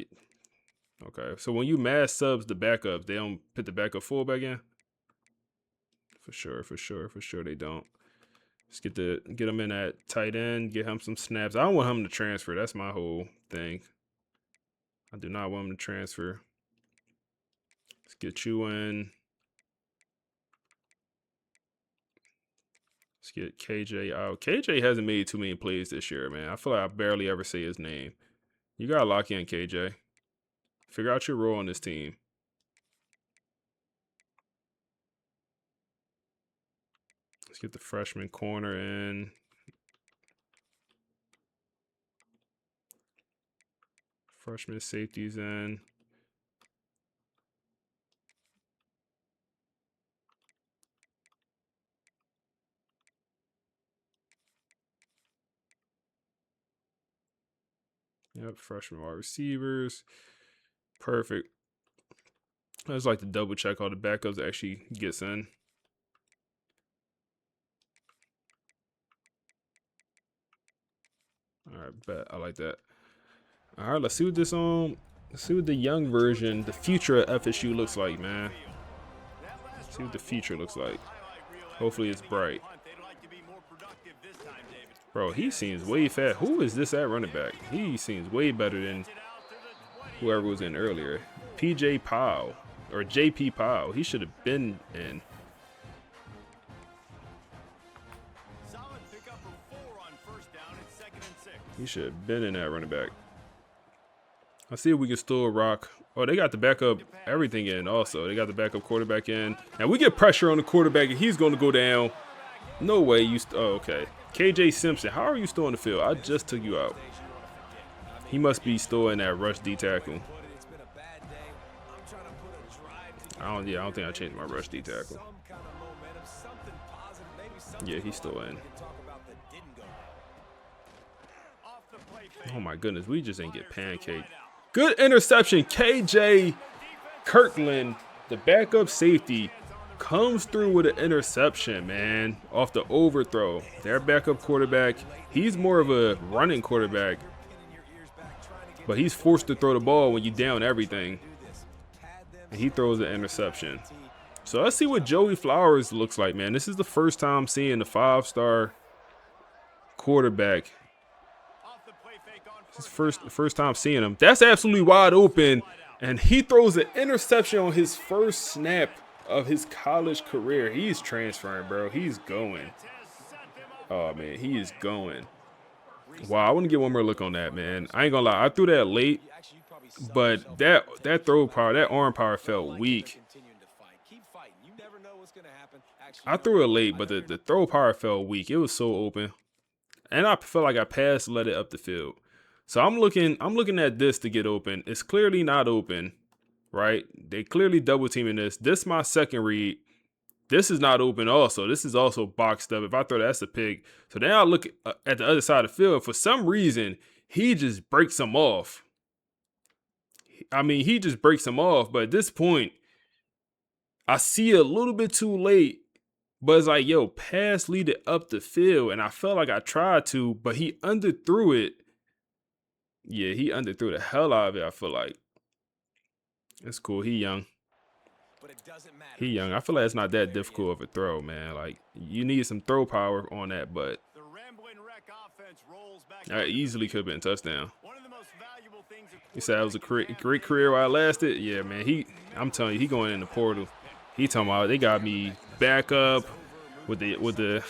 okay. So when you mass subs the backups, they don't put the backup fullback in. For sure they don't. Let's get him in at tight end. Get him some snaps. I don't want him to transfer. That's my whole thing. I do not want him to transfer. Let's get you in. Let's get KJ out. KJ hasn't made too many plays this year, man. I feel like I barely ever say his name. You gotta lock in, KJ. Figure out your role on this team. Let's get the freshman corner in. Freshman safeties in. Yep, freshman wide receivers. Perfect. I just like to double check all the backups that actually gets in. All right, bet. I like that. All right, let's see what this let's see what the young version, the future of FSU looks like, man. Let's see what the future looks like. Hopefully it's bright. Bro, he seems way fat. Who is this at running back? He seems way better than whoever was in earlier. PJ Powell or JP Powell. He should have been in. He should have been in that running back. Let's see if we can still rock. Oh, they got the backup everything in also. They got the backup quarterback in. And we get pressure on the quarterback and he's going to go down. No way. Oh, okay. KJ Simpson, how are you still on the field? I just took you out. He must be still in that rush D tackle. I don't think I changed my rush D tackle. Yeah, he's still in. Oh my goodness, we just ain't get pancaked. Good interception. KJ Kirkland, the backup safety, comes through with an interception, man, off the overthrow. Their backup quarterback, he's more of a running quarterback, but he's forced to throw the ball when you down everything. And he throws an interception. So let's see what Joey Flowers looks like, man. This is the first time seeing the 5-star quarterback. This is first time seeing him. That's absolutely wide open. And he throws an interception on his first snap of his college career. He's transferring, bro. He's going. Oh, man, he is going. Wow, I want to get one more look on that, man. I ain't gonna lie. I threw that late, but that throw power, that arm power felt weak. I threw it late, but the throw power felt weak. It was so open. And I felt like I let it up the field. So I'm looking at this to get open. It's clearly not open, right? They clearly double teaming this. This is my second read. This is not open also. This is also boxed up. If I throw that's a pick. So then I look at the other side of the field. For some reason, he just breaks them off. I mean, he just breaks them off. But at this point, I see it a little bit too late. But it's like, yo, pass lead it up the field. And I felt like I tried to, but he underthrew it. Yeah, he underthrew the hell out of it, I feel like. It's cool. He young. He young. I feel like it's not that difficult of a throw, man. Like, you need some throw power on that, but that easily could have been a touchdown. He said it was a great career while I lasted. Yeah, man. I'm telling you, he going in the portal. He talking about they got me back up with the.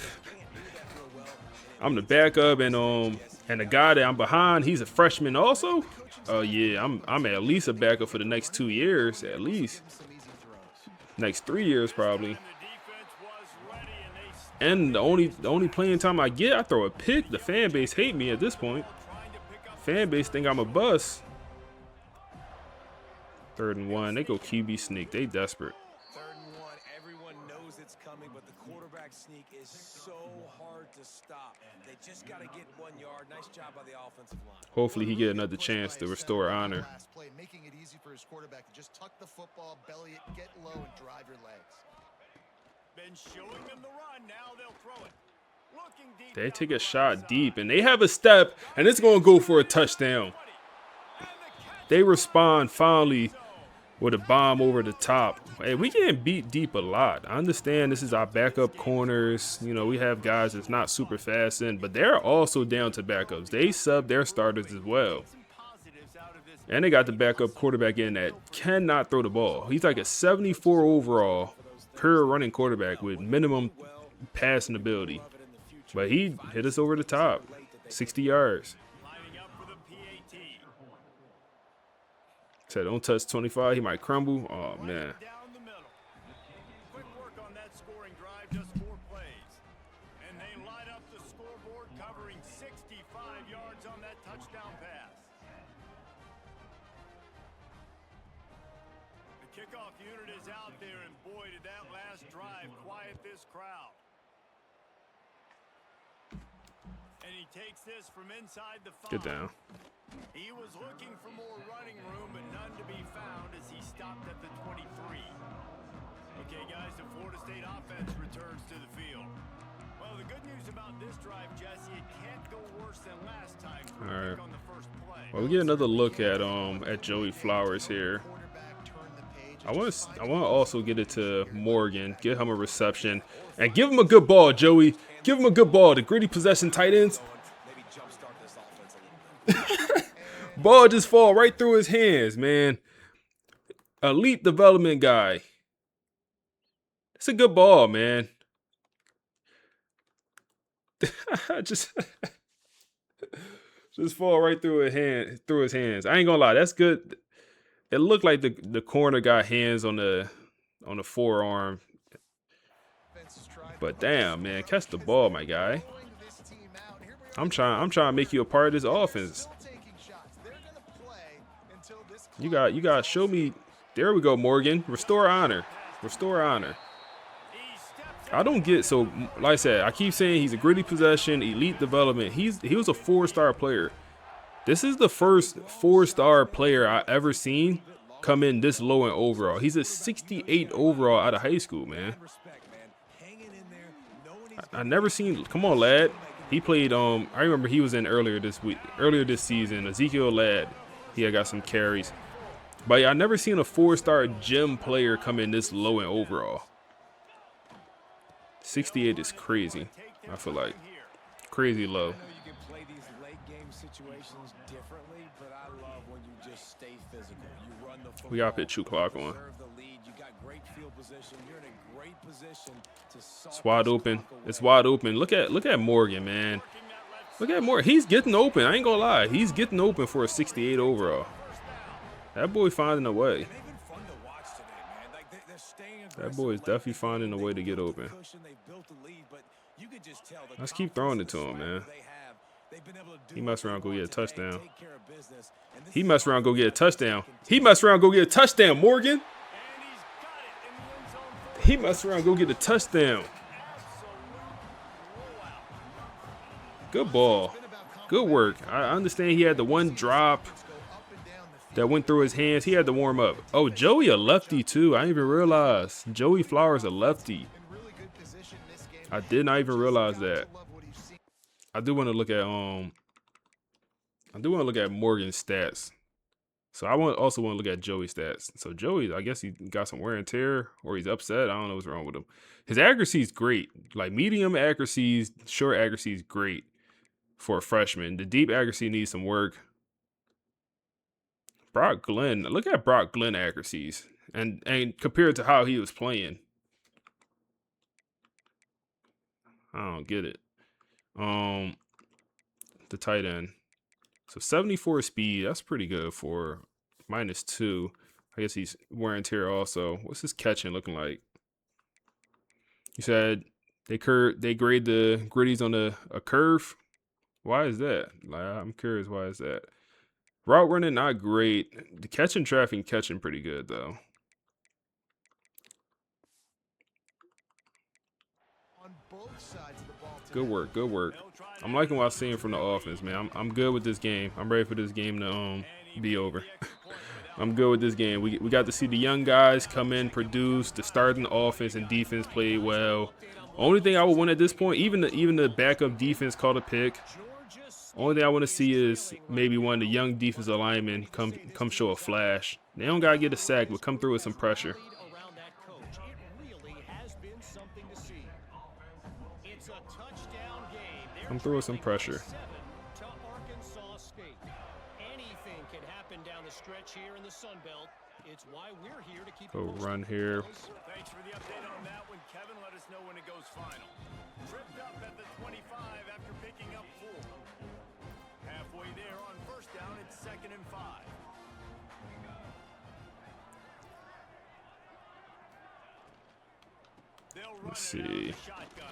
I'm the backup and the guy that I'm behind, he's a freshman also. Oh yeah, I'm at least a backup for the next 2 years at least. Next 3 years probably. And the only playing time I get, I throw a pick. The fan base hate me at this point. Fan base think I'm a bust. 3rd and 1. They go QB sneak. They desperate. 3rd and 1. Everyone knows it's coming, but the quarterback sneak is so hard to stop. They just got to get 1 yard. Nice job by the offensive line. Hopefully he get another chance to restore honor. Making it easy for his quarterback to just tuck the football, belly it, get low, and drive your legs. Been showing them the run. Now they'll throw it. Looking deep. They take a shot deep, and they have a step, and it's going to go for a touchdown. They respond finally with a bomb over the top. Hey, we getting beat deep a lot. I understand this is our backup corners. You know, we have guys that's not super fast in, but they're also down to backups. They sub their starters as well. And they got the backup quarterback in that cannot throw the ball. He's like a 74 overall, pure running quarterback with minimum passing ability. But he hit us over the top, 60 yards. Said don't touch 25, he might crumble. Oh man. Quick work on that scoring drive, just 4 plays. And they light up the scoreboard, covering 65 yards on that touchdown pass. The kickoff unit is out there, and boy, did that last drive quiet this crowd. And he takes this from inside the 5. Get down. He was looking for more running room, but none to be found as he stopped at the 23. Okay, guys, the Florida State offense returns to the field. Well, the good news about this drive, Jesse, it can't go worse than last time. All right. On the first play. Well, we get another look at Joey Flowers here. I want to also get it to Morgan, get him a reception, and give him a good ball, Joey. Give him a good ball. The gritty possession tight ends. Ball just fall right through his hands, man. Elite development guy. It's a good ball, man. just fall right through his hands. I ain't gonna lie, that's good. It looked like the corner got hands on the forearm. But damn, man, catch the ball, my guy. I'm trying to make you a part of this offense. You got to show me. There we go, Morgan. Restore honor. Restore honor. I don't get, so like I said, I keep saying he's a gritty possession, elite development. He was a 4-star player. This is the first 4-star player I ever seen come in this low in overall. He's a 68 overall out of high school, man. I never seen, come on, lad. He played, I remember he was in earlier this season, Ezekiel Ladd. He had got some carries. But yeah, I never seen a 4-star gym player come in this low in overall. 68 is crazy, I feel like. Crazy low. We got pitch 2 clock on. It's wide open. It's wide open. Look at Morgan, man. Look at Morgan. He's getting open. I ain't gonna lie. He's getting open for a 68 overall. That boy finding a way. That boy is definitely finding a way to get open. Let's keep throwing it to him, man. He messed around, go get a touchdown. He messed around, go get a touchdown. He messed around, go get a touchdown, Morgan. He messed around, go get a touchdown. Good ball. Good work. I understand he had the one drop that went through his hands. He had to warm up. Oh, Joey a lefty too. I didn't even realize. Joey Flowers a lefty. I did not even realize that. I do want to look at Morgan's stats. So I also want to look at Joey's stats. So Joey, I guess he got some wear and tear, or he's upset. I don't know what's wrong with him. His accuracy is great. Like medium accuracy, short accuracy is great for a freshman. The deep accuracy needs some work. Brock Glenn. Look at Brock Glenn accuracies and compared to how he was playing. I don't get it. The tight end. So 74 speed. That's pretty good for -2. I guess he's wear and tear also. What's his catching looking like? You said they grade the gritties on a curve. Why is that? Like, I'm curious. Why is that? Route running not great. The catching traffic catching pretty good though. Good work. Good work. I'm liking what I'm seeing from the offense, man. I'm good with this game. I'm ready for this game to be over. I'm good with this game. We got to see the young guys come in, produce. The starting offense and defense played well. Only thing I would want at this point, even the backup defense called a pick. Only thing I want to see is maybe one of the young defensive linemen come show a flash. They don't gotta get a sack, but come through with some pressure. Come through with some pressure. Anything can happen down the stretch here in the Sun Belt. It's why we're here to keep Go run here. Thanks for the update on that one, Kevin. Let us know when it goes final. Tripped up at the 25 after picking up 4. Halfway there on first down, it's 2nd and 5. Let's see. Shotgun.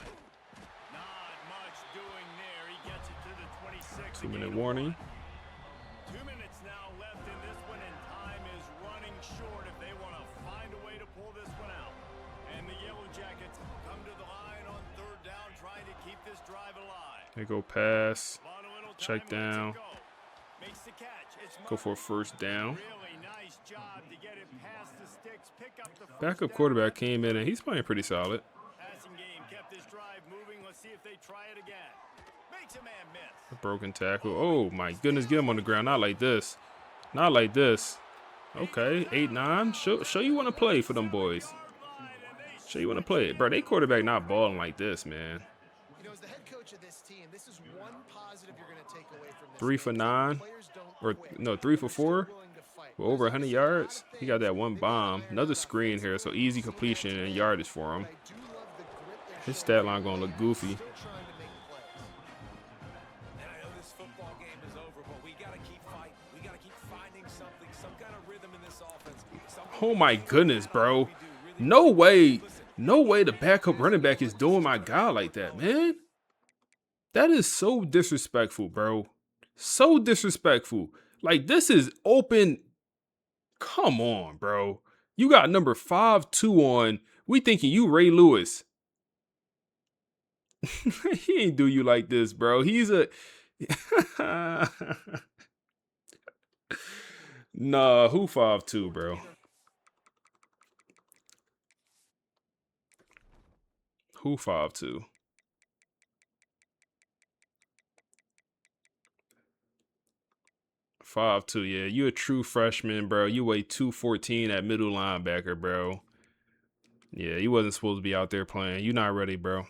Not much doing there. He gets it to the 26. 2-minute warning. 2 minutes now left in this one, and time is running short if they want to find a way to pull this one out. And the Yellow Jackets come to the line on 3rd down, trying to keep this drive alive. They go pass. Check down. Go for a first down. Really nice job to get it past the sticks, pick up the Backup quarterback came in and he's playing pretty solid. passing game, kept this drive moving. Let's see if they try it again. Makes a man miss. A broken tackle. Oh my goodness, get him on the ground. Not like this. Not like this. Okay, 8-9. Show you want to play for them boys. Show you want to play. Bro, they quarterback not balling like this, man. You know, as the head coach of this team, this is one positive you're going to take away from this. 3 for 9. Or no, 3 for 4. With over 100 yards. He got that one bomb. Another screen here, so easy completion and yardage for him. His stat line gonna look goofy. And I know this football game is over, but we got to keep fighting. We got to keep finding something, some kind of rhythm in this offense. Oh my goodness, bro. No way. No way the backup running back is doing my guy like that, man. That is so disrespectful, bro. So disrespectful. Like, this is open. Come on, bro. You got number 5-2 on. We thinking you Ray Lewis. He ain't do you like this, bro. He's a... Nah, who 5-2, bro? Who 5'2"? Yeah, you a true freshman, bro. You weigh 214 at middle linebacker, bro. Yeah, you wasn't supposed to be out there playing. You not ready, bro.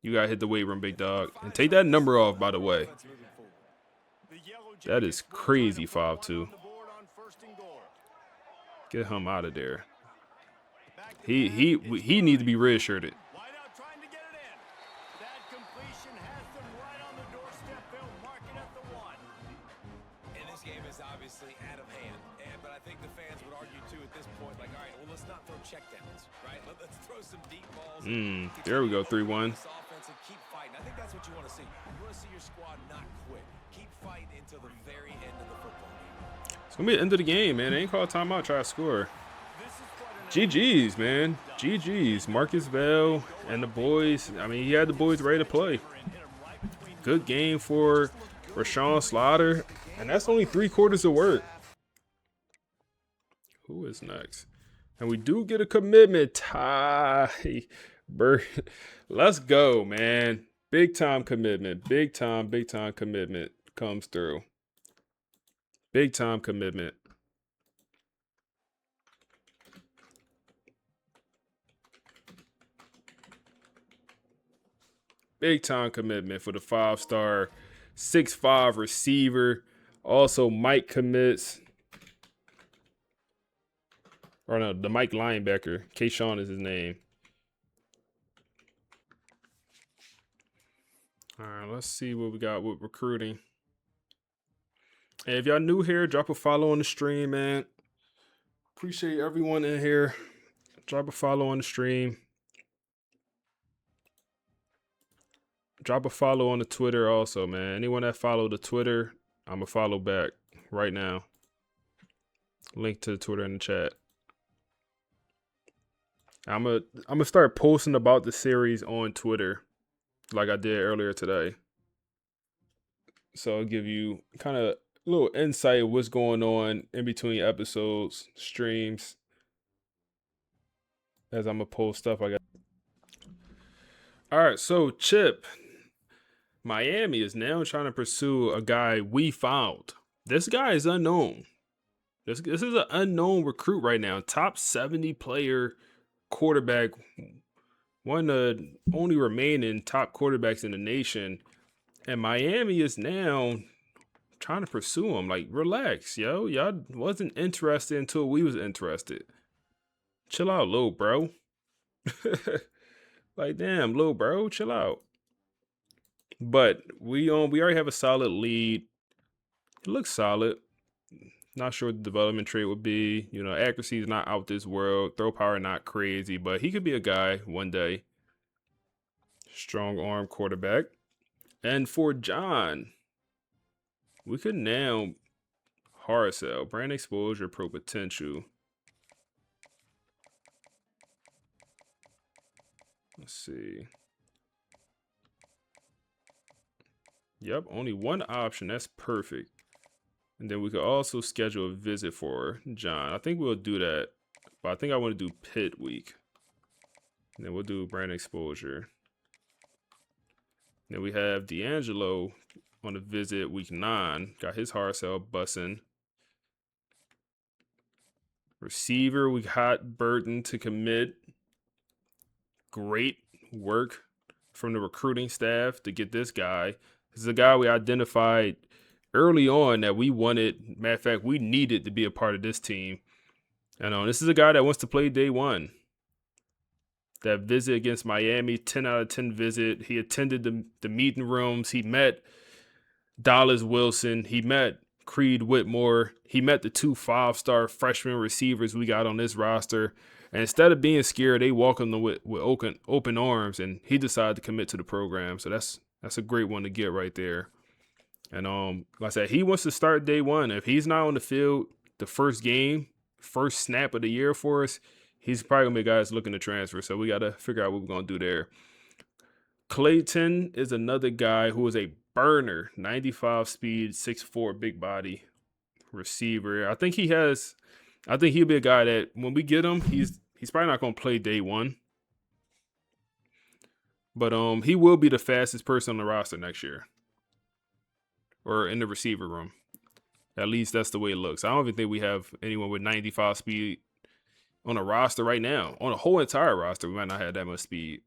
You gotta hit the weight room, big dog. And take that number off, by the way. That is crazy, 5'2". Get him out of there. He needs to be redshirted. Obviously out of hand, but I think the fans would argue too at this point, like, all right, well, let's not throw checkdowns, right? Let's throw some deep balls. There we go, 3-1. Keep fighting. I think that's what you want to see. You want to see your squad not quit. Keep fighting until the very end of the football game. It's gonna be the end of the game, man. They ain't call a timeout, try to score. GG's, man. GG's. Marcus Vail and the boys. I mean, he had the boys ready to play. Good game for Rashawn Slaughter. And that's only 3 quarters of work. Who is next? And we do get a commitment. Ty Bird. Let's go, man. Big time commitment. Big time commitment comes through. Big time commitment. Big time commitment for the 5-star, 6'5" receiver. Also, Mike commits. Or no, the Mike linebacker. Kayshawn is his name. All right, let's see what we got with recruiting. Hey, if y'all new here, drop a follow on the stream, man. Appreciate everyone in here. Drop a follow on the stream. Drop a follow on the Twitter also, man. Anyone that follow the Twitter, I'm going to follow back right now. Link to the Twitter in the chat. I'm gonna start posting about the series on Twitter like I did earlier today. So I'll give you kind of a little insight of what's going on in between episodes, streams, as I'm gonna post stuff I got. All right, so Chip, Miami is now trying to pursue a guy we found. This guy is unknown. This is an unknown recruit right now. Top 70 player quarterback, one of the only remaining top quarterbacks in the nation. And Miami is now trying to pursue him. Like, relax, yo. Y'all wasn't interested until we was interested. Chill out, little bro. Like, damn, little bro, chill out. But we already have a solid lead. It looks solid. Not sure what the development trait would be. You know, accuracy is not out this world. Throw power not crazy, but he could be a guy one day. Strong arm quarterback. And for John, we could now hard sell. Brand exposure, pro potential. Let's see. Yep, only one option. That's perfect. And then we could also schedule a visit for John. I think we'll do that. But I think I want to do Pitt week. And then we'll do brand exposure. Then we have D'Angelo on a visit week 9. Got his hard sell bussing. Receiver, we got Burton to commit. Great work from the recruiting staff to get this guy. This is a guy we identified early on that we wanted. Matter of fact, we needed to be a part of this team. And this is a guy that wants to play day one. That visit against Miami, 10 out of 10 visit. He attended the meeting rooms. He met Dallas Wilson. He met Creed Whitmore. He met the 2 5-star freshman receivers we got on this roster. And instead of being scared, they welcomed him with open arms, and he decided to commit to the program. So that's a great one to get right there. And like I said, he wants to start day one. If he's not on the field the first game, first snap of the year for us, he's probably gonna be guys looking to transfer. So we gotta figure out what we're gonna do there. Clayton is another guy who is a burner, 95 speed, 6'4", big body receiver. I think he'll be a guy that when we get him, he's probably not gonna play day one. But he will be the fastest person on the roster next year. Or in the receiver room. At least that's the way it looks. I don't even think we have anyone with 95 speed on a roster right now. On a whole entire roster, we might not have that much speed.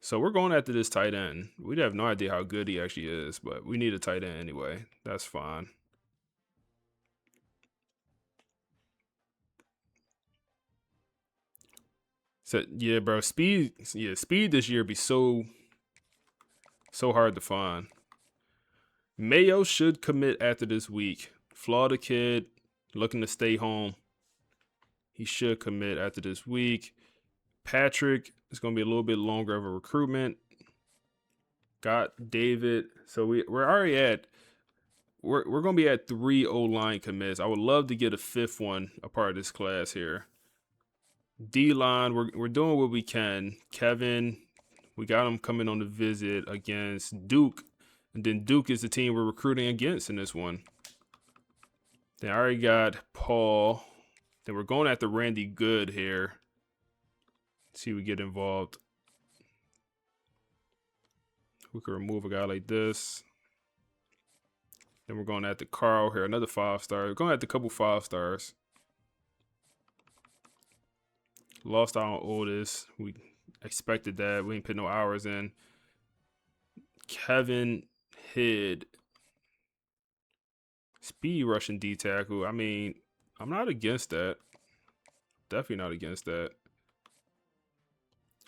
So we're going after this tight end. We have no idea how good he actually is, but we need a tight end anyway. That's fine. So yeah, bro, speed this year be so hard to find. Mayo should commit after this week. Florida kid, looking to stay home. He should commit after this week. Patrick is going to be a little bit longer of a recruitment. Got David. So we're already at, we're going to be at 3 O-line commits. I would love to get a 5th one a part of this class here. D-line, we're doing what we can. Kevin, we got him coming on the visit against Duke. And then Duke is the team we're recruiting against in this one. Then I already got Paul. Then we're going after Randy Good here. See if we get involved. We can remove a guy like this. Then we're going after Carl here, another 5-star. We're going after a couple 5-stars. Lost out on Otis. We expected that. We ain't put no hours in. Kevin Hidd. Speed rushing D tackle. I mean, I'm not against that. definitely not against that.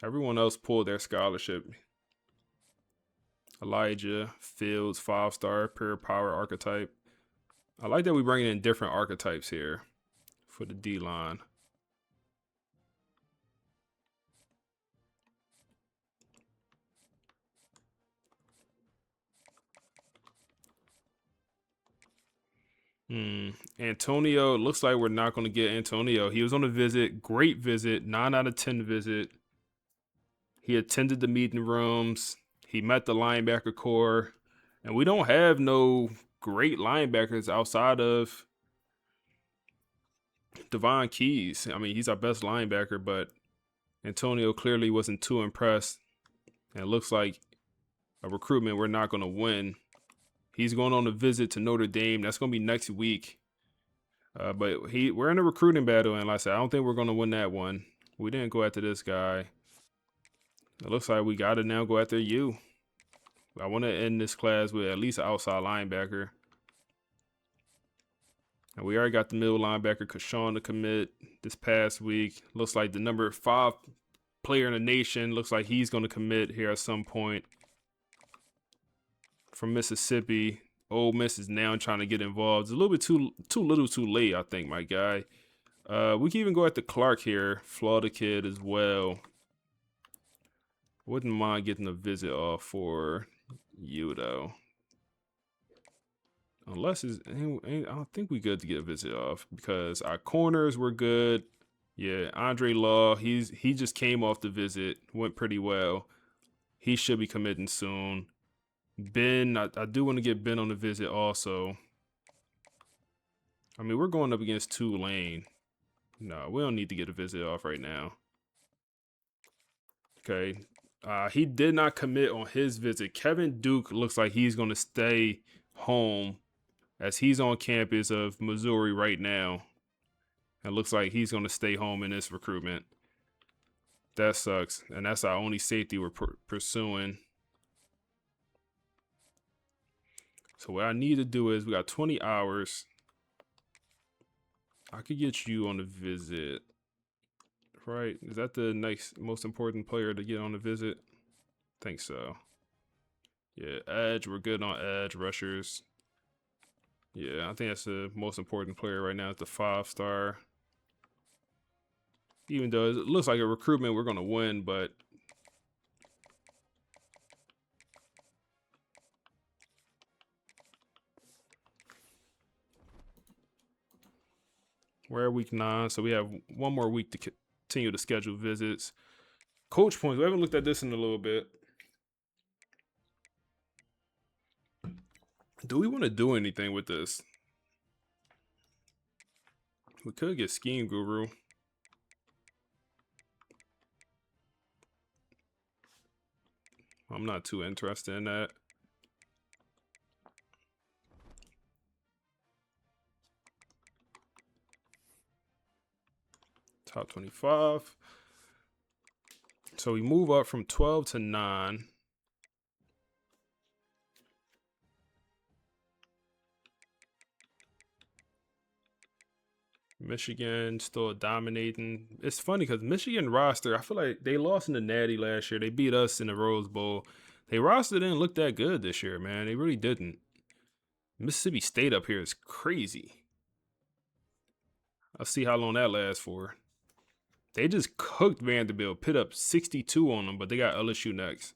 Everyone else pulled their scholarship. Elijah, Fields, 5-star, pure power archetype. I like that we bring in different archetypes here for the D-line. Antonio, looks like we're not going to get Antonio. He was on a visit, great visit, 9 out of 10 visit. He attended the meeting rooms. He met the linebacker core. And we don't have no great linebackers outside of Devon Keys. I mean, he's our best linebacker, but Antonio clearly wasn't too impressed. And it looks like a recruitment we're not going to win. He's going on a visit to Notre Dame. That's going to be next week. But we're in a recruiting battle, and like I said, I don't think we're going to win that one. We didn't go after this guy. It looks like we got to now go after you. I want to end this class with at least an outside linebacker. And we already got the middle linebacker, Kashawn, to commit this past week. Looks like the number 5 player in the nation. Looks like he's going to commit here at some point. From Mississippi. Ole Miss is now trying to get involved. It's a little bit too late, I think, my guy. We can even go at the Clark here. Florida kid as well. Wouldn't mind getting a visit off for you, though. Unless I don't think we good to get a visit off because our corners were good. Yeah, Andre Law, he just came off the visit. Went pretty well. He should be committing soon. Ben, I do want to get Ben on the visit also. I mean, we're going up against Tulane. No, we don't need to get a visit off right now. Okay. He did not commit on his visit. Kevin Duke looks like he's going to stay home as he's on campus of Missouri right now. It looks like he's going to stay home in this recruitment. That sucks. And that's our only safety we're pursuing. So what I need to do is we got 20 hours. I could get you on the visit. Right? Is that the next most important player to get on the visit? Think so. Yeah, edge. We're good on edge rushers. Yeah, I think that's the most important player right now. It's the 5-star. Even though it looks like a recruitment we're going to win, but we're at week 9, so we have one more week to continue to schedule visits. Coach points. We haven't looked at this in a little bit. Do we want to do anything with this? We could get Scheme Guru. I'm not too interested in that. Top 25. So we move up from 12 to 9. Michigan still dominating. It's funny because Michigan roster, I feel like they lost in the Natty last year. They beat us in the Rose Bowl. They roster didn't look that good this year, man. They really didn't. Mississippi State up here is crazy. I'll see how long that lasts for. They just cooked Vanderbilt, put up 62 on them, but they got LSU next.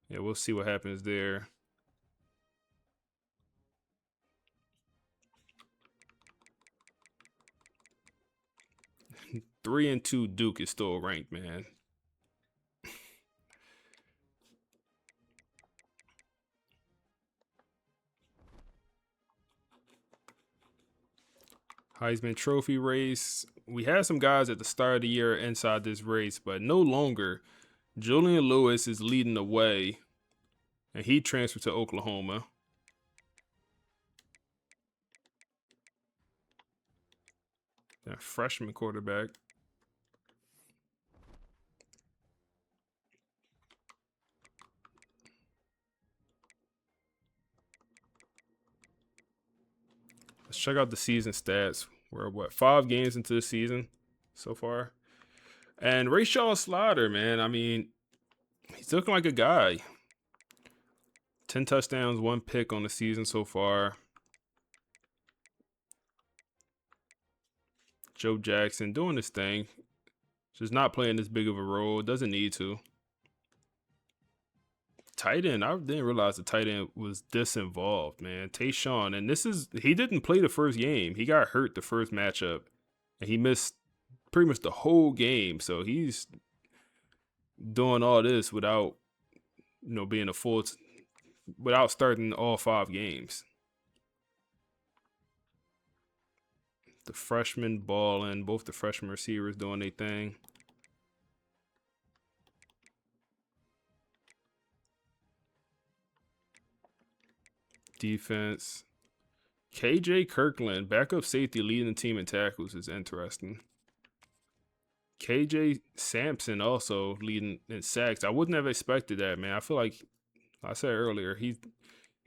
Yeah, we'll see what happens there. Three and 2 Duke is still ranked, man. Heisman Trophy race. We had some guys at the start of the year inside this race, but no longer. Julian Lewis is leading the way, and he transferred to Oklahoma. That freshman quarterback. Let's check out the season stats. We're, 5 games into the season? so far. And Rayshawn Slaughter, man, I mean, he's looking like a guy. 10 touchdowns, 1 pick on the season so far. Joe Jackson doing his thing. Just not playing this big of a role. Doesn't need to. Tight end, I didn't realize the tight end was this involved, man. Tayshawn, and he didn't play the first game. He got hurt the first matchup, and he missed pretty much the whole game. So he's doing all this without, being without starting all 5 games. The freshman balling, both the freshman receivers doing their thing. Defense. KJ Kirkland, backup safety leading the team in tackles is interesting. KJ Sampson also leading in sacks. I wouldn't have expected that, man. I feel like I said earlier, he's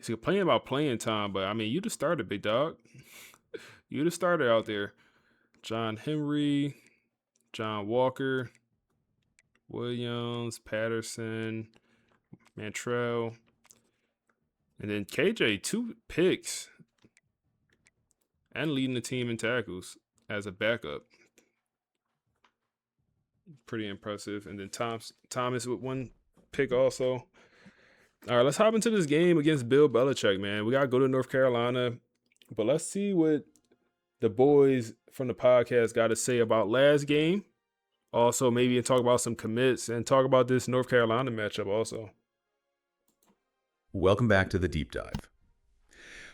complaining about playing time, but I mean, you the starter, big dog. You the starter out there. John Henry, John Walker, Williams, Patterson, Mantrell. And then KJ, 2 picks and leading the team in tackles as a backup. Pretty impressive. And then Thomas with 1 pick also. All right, let's hop into this game against Bill Belichick, man. We got to go to North Carolina. But let's see what the boys from the podcast got to say about last game. Also, maybe talk about some commits and talk about this North Carolina matchup also. Welcome back to the Deep Dive.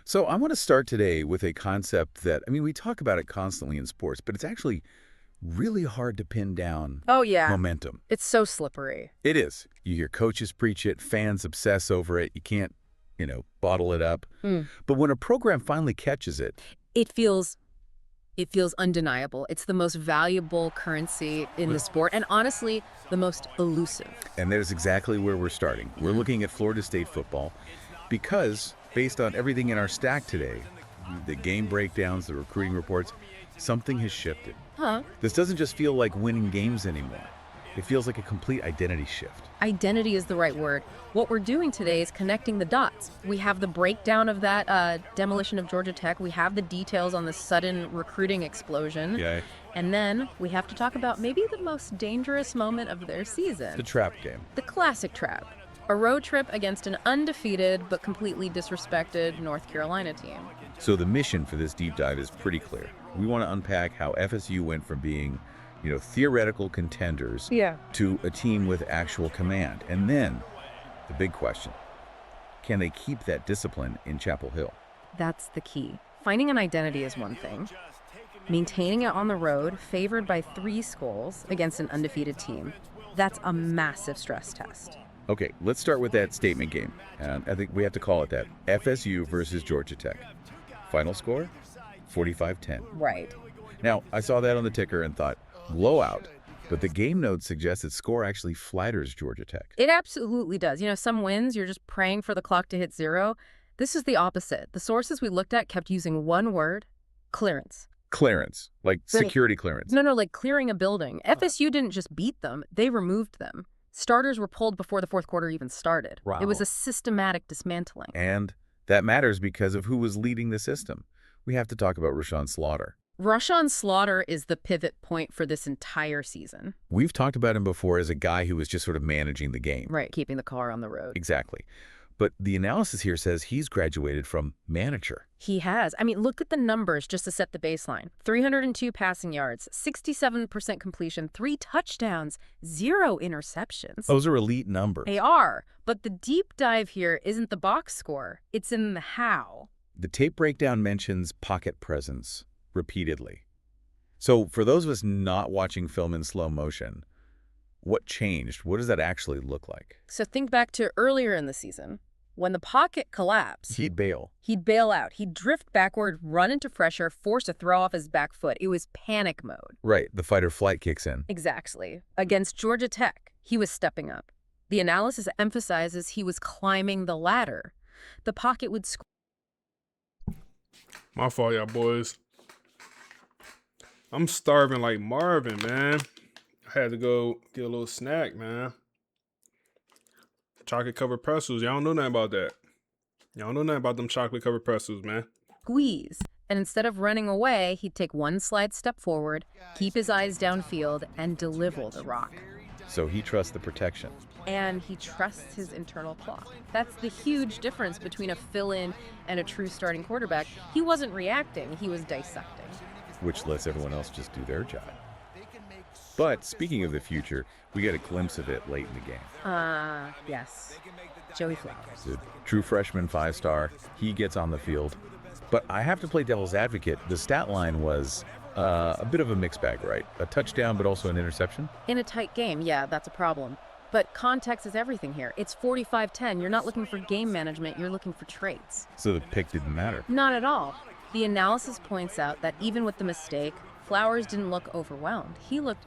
So I want to start today with a concept that, we talk about it constantly in sports, but it's actually really hard to pin down momentum. It's so slippery. It is. You hear coaches preach it, fans obsess over it. You can't, bottle it up. But when a program finally catches it, It feels undeniable. It's the most valuable currency in the sport, and honestly, the most elusive. And that is exactly where we're starting. We're looking at Florida State football because, based on everything in our stack today, the game breakdowns, the recruiting reports, something has shifted. This doesn't just feel like winning games anymore. It feels like a complete identity shift. Identity is the right word. What we're doing today is connecting the dots. We have the breakdown of that demolition of Georgia Tech. We have the details on the sudden recruiting explosion. Yeah. And then we have to talk about maybe the most dangerous moment of their season. The trap game. The classic trap. A road trip against an undefeated but completely disrespected North Carolina team. So the mission for this deep dive is pretty clear. We want to unpack how FSU went from being, theoretical contenders to a team with actual command. And then the big question, can they keep that discipline in Chapel Hill? That's the key. Finding an identity is one thing. Maintaining it on the road, favored by 3 schools against an undefeated team, that's a massive stress test. Okay, let's start with that statement game. And I think we have to call it that. FSU versus Georgia Tech. Final score? 45-10. Right. Now, I saw that on the ticker and thought, blowout. But the game note suggests that score actually flatters Georgia Tech. It absolutely does. Some wins, you're just praying for the clock to hit 0. This is the opposite. The sources we looked at kept using one word, clearance. Clearance, like security clearance. No, like clearing a building. FSU didn't just beat them, they removed them. Starters were pulled before the fourth quarter even started. Wow. It was a systematic dismantling. And that matters because of who was leading the system. We have to talk about Rashawn Slaughter. Rashawn Slaughter is the pivot point for this entire season. We've talked about him before as a guy who was just sort of managing the game. Right, keeping the car on the road. Exactly. But the analysis here says he's graduated from manager. He has. Look at the numbers just to set the baseline. 302 passing yards, 67% completion, 3 touchdowns, 0 interceptions. Those are elite numbers. They are. But the deep dive here isn't the box score. It's in the how. The tape breakdown mentions pocket presence repeatedly. So for those of us not watching film in slow motion, what changed? What does that actually look like? So think back to earlier in the season. When the pocket collapsed, He'd bail. He'd bail out. He'd drift backward, run into pressure, forced to throw off his back foot. It was panic mode. Right. The fight or flight kicks in. Exactly. Against Georgia Tech, he was stepping up. The analysis emphasizes he was climbing the ladder. The pocket would My fault, y'all boys. I'm starving like Marvin, man. I had to go get a little snack, man. Chocolate covered pretzels. Y'all don't know nothing about that. Y'all don't know nothing about them chocolate covered pretzels, man. Squeeze. And instead of running away, he'd take one slide step forward, keep his eyes downfield, and deliver the rock. So he trusts the protection. And he trusts his internal clock. That's the huge difference between a fill-in and a true starting quarterback. He wasn't reacting, he was dissecting. Which lets everyone else just do their job. But speaking of the future, we get a glimpse of it late in the game. Yes. Joey Flowers. The true freshman 5-star, he gets on the field. But I have to play devil's advocate. The stat line was a bit of a mixed bag, right? A touchdown, but also an interception? In a tight game, yeah, that's a problem. But context is everything here. It's 45-10. You're not looking for game management, you're looking for traits. So the pick didn't matter. Not at all. The analysis points out that even with the mistake, Flowers didn't look overwhelmed. He looked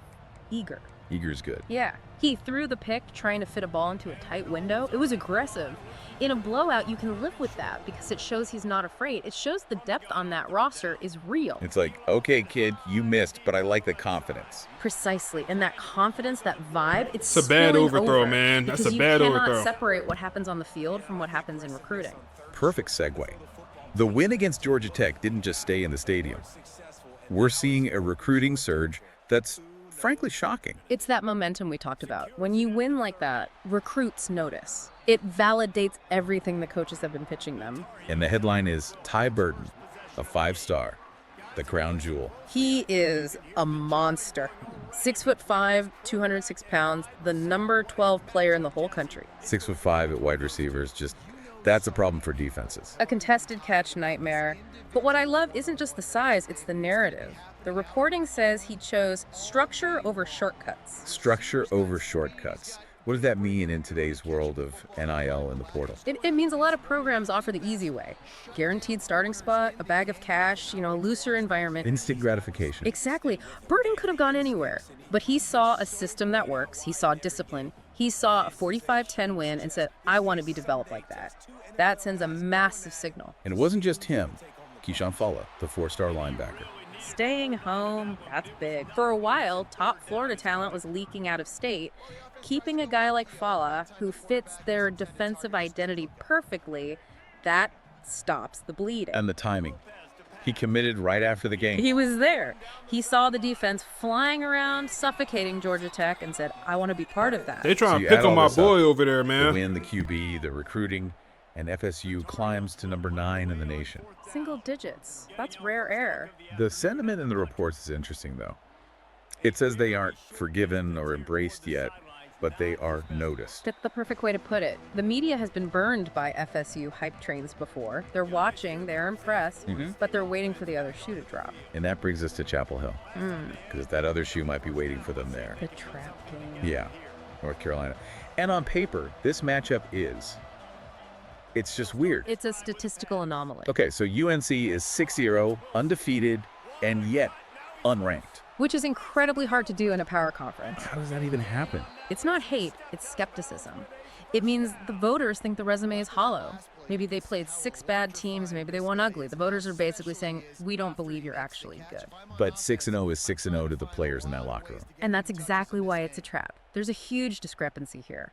eager. Eager's good. Yeah. He threw the pick trying to fit a ball into a tight window. It was aggressive. In a blowout, you can live with that because it shows he's not afraid. It shows the depth on that roster is real. It's like, okay, kid, you missed, but I like the confidence. Precisely. And that confidence, that vibe, it's a bad spilling overthrow, over man. That's because a bad you overthrow. cannot separate what happens on the field from what happens in recruiting. Perfect segue. The win against Georgia Tech didn't just stay in the stadium. We're seeing a recruiting surge that's frankly shocking. It's that momentum we talked about. When you win like that, recruits notice. It validates everything the coaches have been pitching them. And the headline is Ty Burton, a 5-star, the crown jewel. He is a monster. 6'5", 206 pounds, the number 12 player in the whole country. 6'5" at wide receivers, that's a problem for defenses. A contested catch nightmare. But what I love isn't just the size, it's the narrative. The reporting says he chose structure over shortcuts. Structure over shortcuts. What does that mean in today's world of NIL and the portal? It means a lot of programs offer the easy way. Guaranteed starting spot, a bag of cash, a looser environment. Instant gratification. Exactly. Burton could have gone anywhere, but he saw a system that works. He saw discipline. He saw a 45-10 win and said, I want to be developed like that. That sends a massive signal. And it wasn't just him. Keyshawn Falla, the 4-star linebacker. Staying home, that's big. For a while, top Florida talent was leaking out of state. Keeping a guy like Falla, who fits their defensive identity perfectly, that stops the bleeding. And the timing. He committed right after the game. He was there. He saw the defense flying around, suffocating Georgia Tech, and said, I want to be part of that. They trying to pick on my boy over there, man. The win, the QB, the recruiting, and FSU climbs to number 9 in the nation. Single digits. That's rare air. The sentiment in the reports is interesting, though. It says they aren't forgiven or embraced yet, but they are noticed. That's the perfect way to put it. The media has been burned by FSU hype trains before. They're watching, they're impressed, but they're waiting for the other shoe to drop. And that brings us to Chapel Hill, because that other shoe might be waiting for them there. The trap game. Yeah, North Carolina. And on paper, this matchup it's just weird. It's a statistical anomaly. Okay, so UNC is 6-0, undefeated, and yet unranked. Which is incredibly hard to do in a power conference. How does that even happen? It's not hate, it's skepticism. It means the voters think the resume is hollow. Maybe they played 6 bad teams, maybe they won ugly. The voters are basically saying, we don't believe you're actually good. But 6-0 is 6-0 to the players in that locker room. And that's exactly why it's a trap. There's a huge discrepancy here.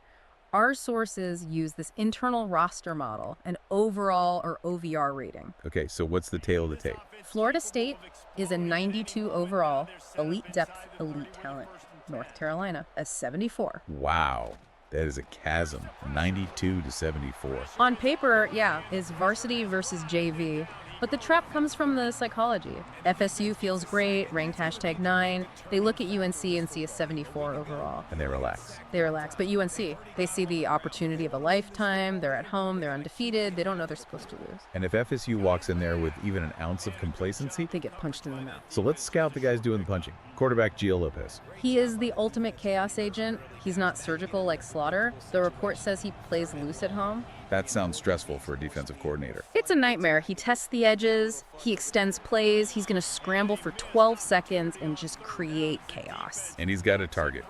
Our sources use this internal roster model, an overall or OVR rating. Okay, so what's the tail of the tape? Florida State is a 92 overall, elite depth, elite talent. North Carolina, a 74. Wow, that is a chasm, 92 to 74. On paper, yeah, is varsity versus JV. But the trap comes from the psychology. FSU feels great, ranked #9. They look at UNC and see a 74 overall. And they relax. They relax. But UNC, they see the opportunity of a lifetime. They're at home. They're undefeated. They don't know they're supposed to lose. And if FSU walks in there with even an ounce of complacency, they get punched in the mouth. So let's scout the guys doing the punching. Quarterback Gio Lopez. He is the ultimate chaos agent. He's not surgical like Slaughter. The report says he plays loose at home. That sounds stressful for a defensive coordinator. It's a nightmare. He tests the edges, he extends plays, he's going to scramble for 12 seconds and just create chaos. And he's got a target,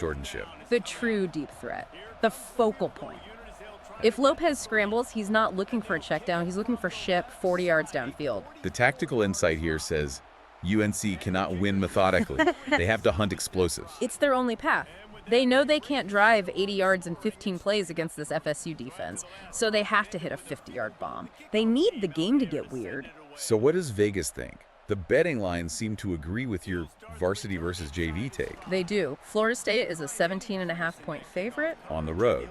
Jordan Shipp. The true deep threat, the focal point. If Lopez scrambles, he's not looking for a check down, he's looking for Shipp 40 yards downfield. The tactical insight here says UNC cannot win methodically. They have to hunt explosives. It's their only path. They know they can't drive 80 yards in 15 plays against this FSU defense, so they have to hit a 50-yard bomb. They need the game to get weird. So what does Vegas think? The betting lines seem to agree with your varsity versus JV take. They do. Florida State is a 17.5-point favorite. On the road,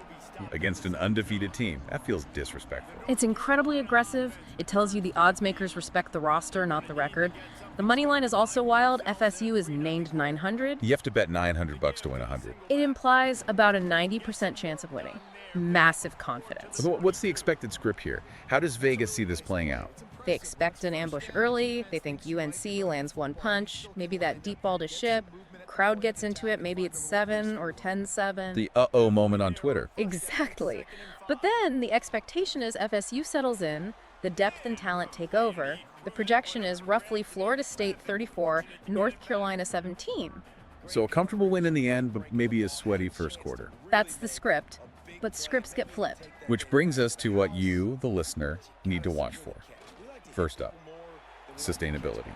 against an undefeated team. That feels disrespectful. It's incredibly aggressive. It tells you the odds makers respect the roster, not the record. The money line is also wild. FSU is named 900. You have to bet $900 to win 100. It implies about a 90% chance of winning. Massive confidence. What's the expected script here? How does Vegas see this playing out? They expect an ambush early. They think UNC lands one punch. Maybe that deep ball to Ship. Crowd gets into it. Maybe it's 7 or 10-7. The uh-oh moment on Twitter. Exactly. But then the expectation is FSU settles in, the depth and talent take over. The projection is roughly Florida State 34, North Carolina 17. So a comfortable win in the end, but maybe a sweaty first quarter. That's the script. But scripts get flipped. Which brings us to what you, the listener, need to watch for. First up, sustainability.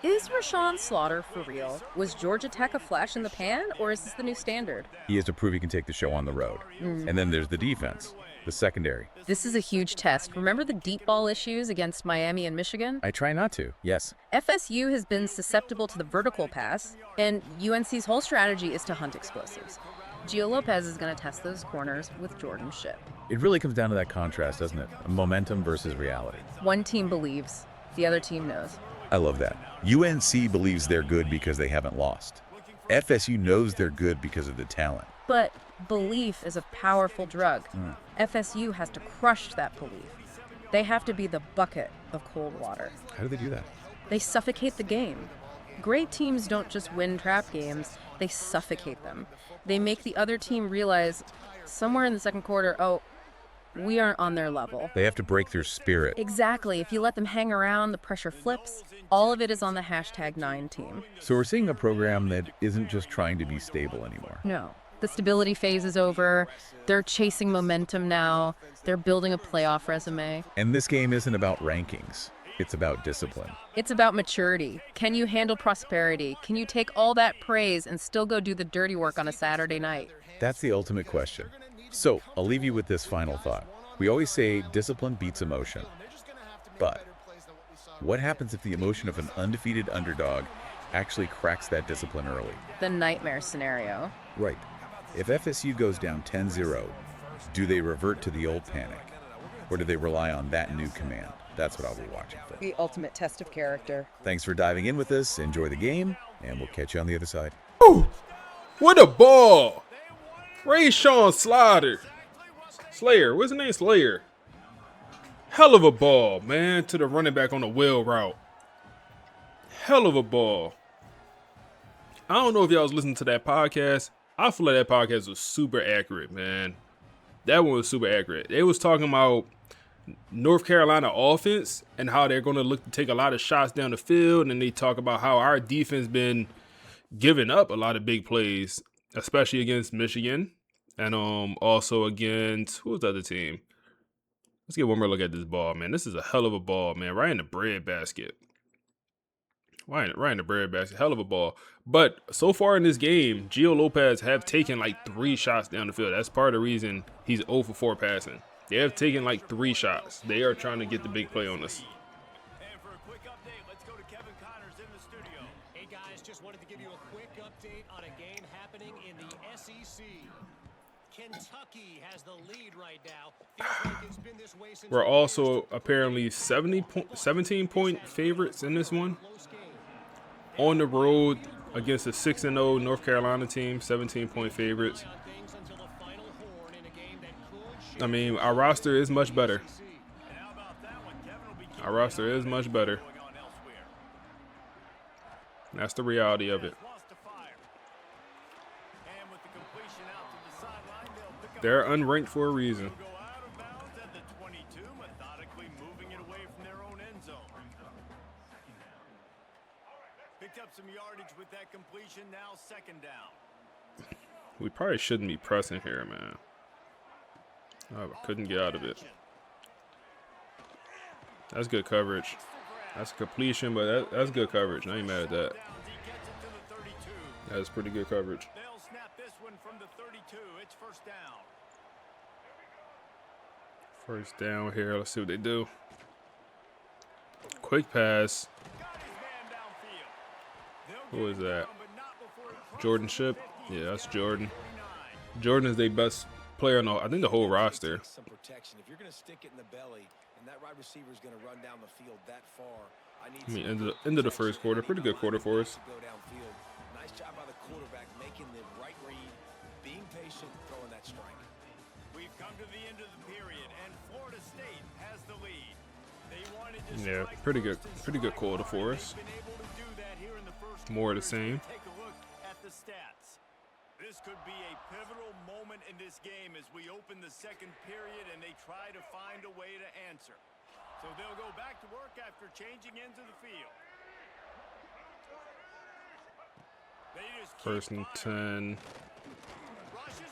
Is Rashawn Slaughter for real? Was Georgia Tech a flash in the pan, or is this the new standard? He has to prove he can take the show on the road. And then there's the defense, the secondary. This is a huge test. Remember the deep ball issues against Miami and Michigan? I try not to, yes. FSU has been susceptible to the vertical pass, and UNC's whole strategy is to hunt explosives. Gio Lopez is going to test those corners with Jordan Ship. It really comes down to that contrast, doesn't it? Momentum versus reality. One team believes, the other team knows. I love that. UNC believes they're good because they haven't lost. FSU knows they're good because of the talent. But belief is a powerful drug. FSU has to crush that belief. They have to be the bucket of cold water. How do they do that? They suffocate the game. Great teams don't just win trap games, they suffocate them. They make the other team realize somewhere in the second quarter, oh, we aren't on their level. They have to break their spirit. Exactly. If you let them hang around, the pressure flips. All of it is on the #9 team. So we're seeing a program that isn't just trying to be stable anymore. No. The stability phase is over. They're chasing momentum now. They're building a playoff resume. And this game isn't about rankings. It's about discipline. It's about maturity. Can you handle prosperity? Can you take all that praise and still go do the dirty work on a Saturday night? That's the ultimate question. So I'll leave you with this final thought. We always say discipline beats emotion. But what happens if the emotion of an undefeated underdog actually cracks that discipline early? The nightmare scenario. Right. If FSU goes down 10-0, do they revert to the old panic? Or do they rely on that new command? That's what I'll be watching for. The ultimate test of character. Thanks for diving in with us. Enjoy the game, and we'll catch you on the other side. Ooh, what a ball! Rashawn Slayer, what's his name? Slayer. Hell of a ball, man, to the running back on the wheel route. Hell of a ball. I don't know if y'all was listening to that podcast. I feel like that podcast was super accurate, man. That one was super accurate. They was talking about North Carolina offense and how they're going to look to take a lot of shots down the field, and they talk about how our defense been giving up a lot of big plays, especially against Michigan and also against, who was the other team? Let's get one more look at this ball, man. This is a hell of a ball, man. Right in the bread basket. Right in the bread basket. Hell of a ball. But so far in this game, Gio Lopez have taken like 3 shots down the field. That's part of the reason he's 0 for 4 passing. They have taken like 3 shots. They are trying to get the big play on us. And for a quick update, let's go to Kevin Connors in the studio. Hey guys, just wanted to give you a quick update on a game happening in the SEC. Kentucky has the lead right now. Feels like it's been this way since We're also apparently 17-point favorites in this one. On the road against a 6-0 North Carolina team, 17-point favorites. I mean, our roster is much better. Our roster is much better. That's the reality of it. They're unranked for a reason. Picked up some yardage with that completion, now second down. We probably shouldn't be pressing here, man. Oh, I couldn't get out of it. That's good coverage. That's a completion, but that's good coverage. I ain't mad at that. That's pretty good coverage. They'll snap this one from the 32. It's first down. First down here. Let's see what they do. Quick pass. Who is that? Jordan Ship? Yeah, that's Jordan. Jordan is their best player on I think the whole roster. Some protection. If you're going to stick it in the belly and that wide receiver is going to run down the field that far, I mean, end of the first quarter. Pretty good quarter for us. go downfield. Nice job by the quarterback making the right read, being patient, throwing that strike. We've come to the end of the period, and Florida State has the lead. They wanted to Yeah, pretty good quarter for us. More of the same. Take a look at the stats. This could be a pivotal moment in this game as we open the second period and they try to find a way to answer. So they'll go back to work after changing into the field. First and 10.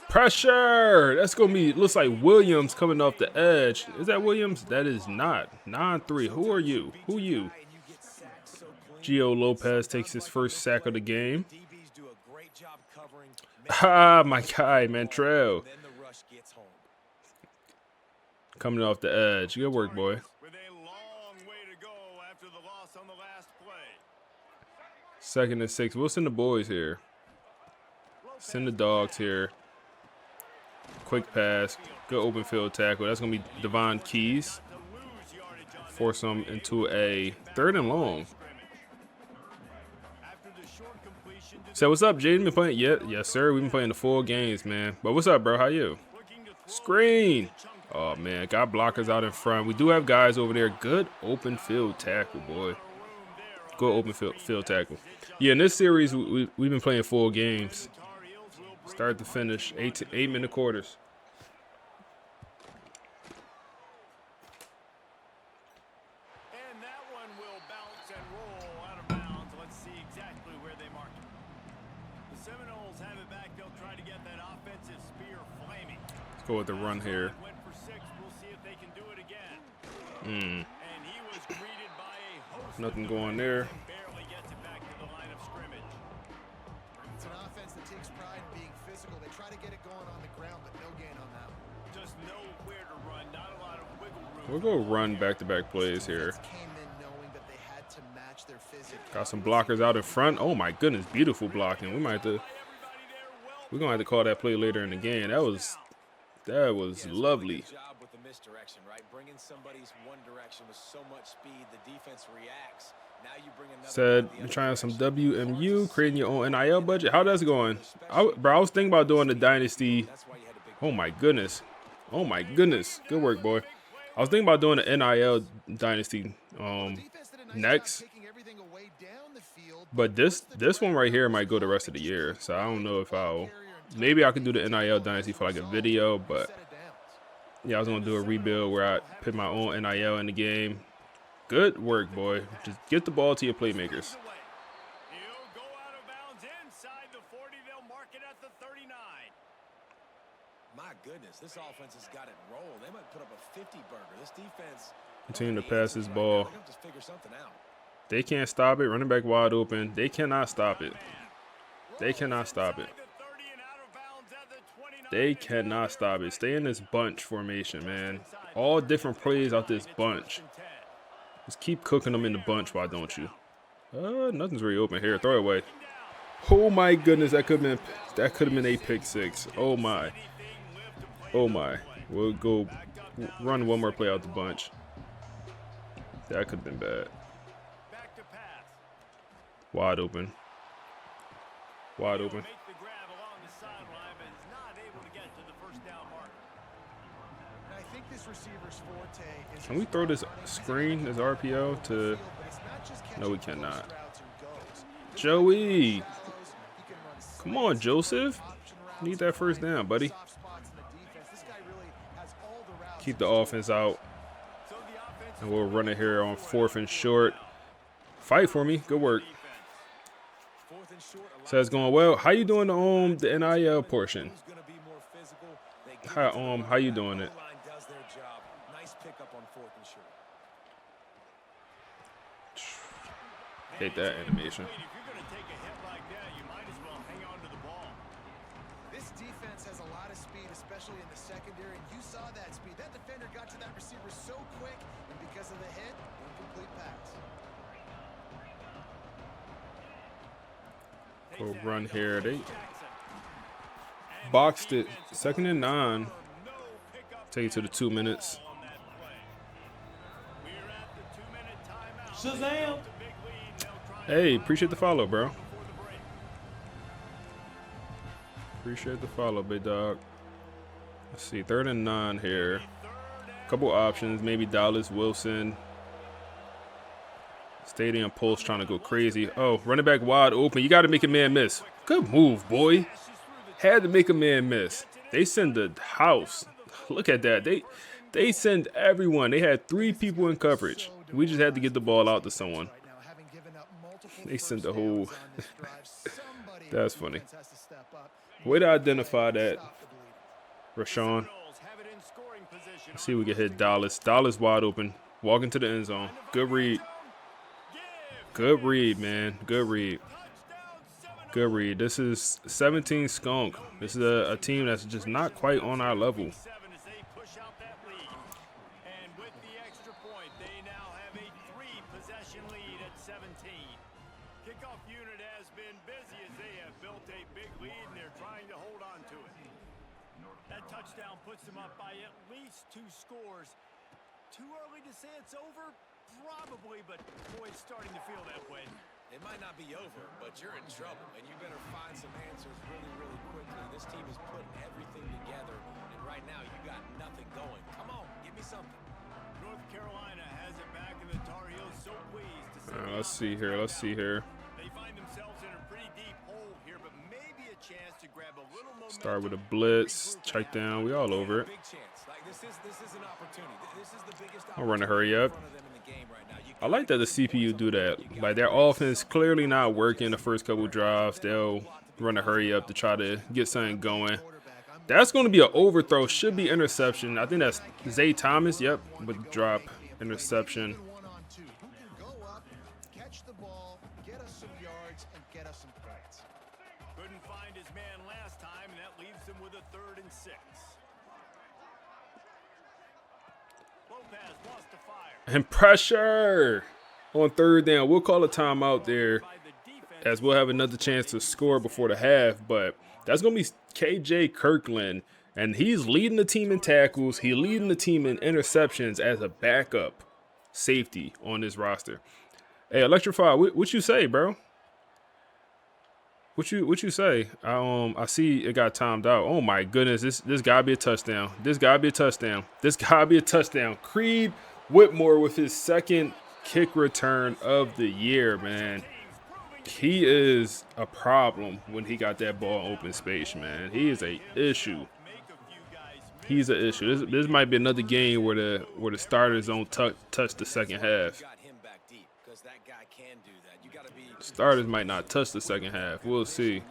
Pressure! That's going to be, looks like Williams coming off the edge. Is that Williams? That is not. 9-3. Who are you? Who you? Gio Lopez takes his first sack of the game. Ah, my guy, Mantrell. Coming off the edge. Good work, boy. Second and 6. We'll send the boys here. Send the dogs here. Quick pass. Good open field tackle. That's going to be Devon Keys. Force him into a 3rd and long. So what's up, Jaden? Been playing? Yeah, yes, sir. We've been playing the full games, man. But what's up, bro? How you? Screen. Oh, man. Got blockers out in front. We do have guys over there. Good open field tackle, boy. Good open field tackle. Yeah, in this series, we've been playing full games. Start to finish. 8-minute quarters. And that one will bounce and roll out of bounds. Let's see exactly where they mark it. The Seminoles have it back. They'll try to get that offensive spear flaming. Let's go with the run here. Went for 6. We'll see if they can do it again. And he was greeted by a host. Nothing going there. Barely gets it back to the line of scrimmage. It's an offense that takes pride in being physical. They try to get it going on the ground, but no gain on that one. Just nowhere to run. Not a lot of wiggle room. We'll go run back-to-back plays here. Came in knowing that they had to match their physics. Got some blockers out in front. Oh my goodness, beautiful blocking. We're gonna have to call that play later in the game. That was lovely. Job with the misdirection, right? Bringing somebody's one direction with so much speed, the defense reacts. Now you bring another. Said you're trying some WMU, creating your own NIL budget. How that's going? Bro, I was thinking about doing the Dynasty. Oh my goodness. Oh my goodness. Good work, boy. I was thinking about doing the NIL Dynasty next. But this one right here might go the rest of the year. So I don't know if maybe I could do the NIL Dynasty for like a video, but yeah, I was gonna do a rebuild where I put my own NIL in the game. Good work, boy. Just get the ball to your playmakers. He'll go out of bounds inside the 40. They'll mark it at the 39. My goodness, this offense has got it rolled. They might put up a 50 burger. This defense Continue to pass this ball. They're gonna have to figure something out. They can't stop it. Running back wide open. They cannot stop it. They cannot stop it. They cannot stop it. Stay in this bunch formation, man. All different plays out this bunch. Just keep cooking them in the bunch, why don't you? Nothing's really open here. Throw it away. Oh my goodness, that could have been a pick 6. Oh my. Oh my. We'll go run one more play out the bunch. That could have been bad. Wide open. Wide open. Can we throw this screen, this RPO to... No, we cannot. Joey. Come on, Joseph. Need that first down, buddy. Keep the offense out. And we'll run it here on 4th and short. Fight for me. Good work. So it's going well. How you doing the NIL portion? How you doing it? Hate that animation. If you're going to take a hit like that, you might as well hang on to the ball. This defense has a lot of speed, especially in the secondary. You saw that speed. That defender got to that receiver so quick, and because of the hit, incomplete pass. Go run here. They boxed it. 2nd and 9. Take it to the 2 minutes. Shazam! Hey, appreciate the follow, bro. Appreciate the follow, big dog. Let's see, 3rd and 9 here. Couple options, maybe Dallas, Wilson. Stadium Pulse trying to go crazy. Oh, running back wide open. You got to make a man miss. Good move, boy. Had to make a man miss. They send the house. Look at that. They send everyone. They had 3 people in coverage. We just had to get the ball out to someone. They sent the whole. That's funny. Way to identify that, Rashawn. Let's see if we can hit Dallas. Dallas wide open. Walking to the end zone. Good read. Good read, man. Good read. Good read. This is 17 Skunk. This is a team that's just not quite on our level. Kickoff unit has been busy as they have built a big lead and they're trying to hold on to it. That touchdown puts them up by at least 2 scores. Too early to say it's over? Probably, but boy, it's starting to feel that way. It might not be over, but you're in trouble, and you better find some answers really, really quickly. This team is putting everything together, and right now you got nothing going. Come on, give me something. North Carolina has it back, and the Tar Heels so pleased to see. Let's see here. Let's see here. They find themselves in a pretty deep hole here, but maybe a chance to grab a little momentum. Start with a blitz. Check down. We all over it. Big chance. Like this is an opportunity. This is the biggest I'll run a hurry up. opportunity in front of them in the game right now. I like that the CPU do that. Like, their offense clearly not working the first couple drives. They'll run a hurry up to try to get something going. That's going to be an overthrow. Should be interception. I think that's Zay Thomas. Yep, with drop interception. Go up, catch the ball, get us some yards, and get us some points. Couldn't find his man last time, and that leaves him with a 3rd and 6. Lopez wants to fire. And pressure on 3rd down. We'll call a timeout there as we'll have another chance to score before the half. But that's going to be KJ Kirkland. And he's leading the team in tackles. He's leading the team in interceptions as a backup safety on this roster. Hey, Electrify, what you say, bro? What you say? I see it got timed out. Oh my goodness, this gotta be a touchdown. This gotta be a touchdown. This gotta be a touchdown. Creed Whitmore with his 2nd kick return of the year, man. He is a problem when he got that ball open space, man. He is a issue. He's an issue. This might be another game where the starters don't touch the second half. Starters might not touch the second half. We'll see.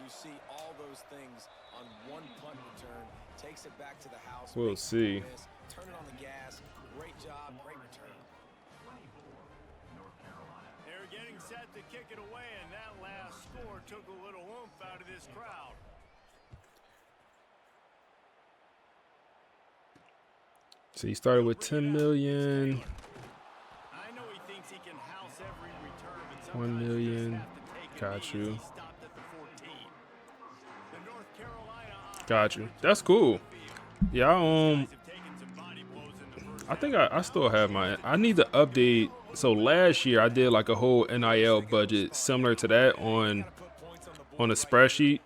We'll see. They're getting set to kick it away, and that last score took a little oomph out of this crowd. So he started with 10 million. I know he thinks he can house every return, but 1 million. Got you. Got you. That's cool. Yeah, I think I still have my. I need to update. So last year I did like a whole NIL budget similar to that on a spreadsheet.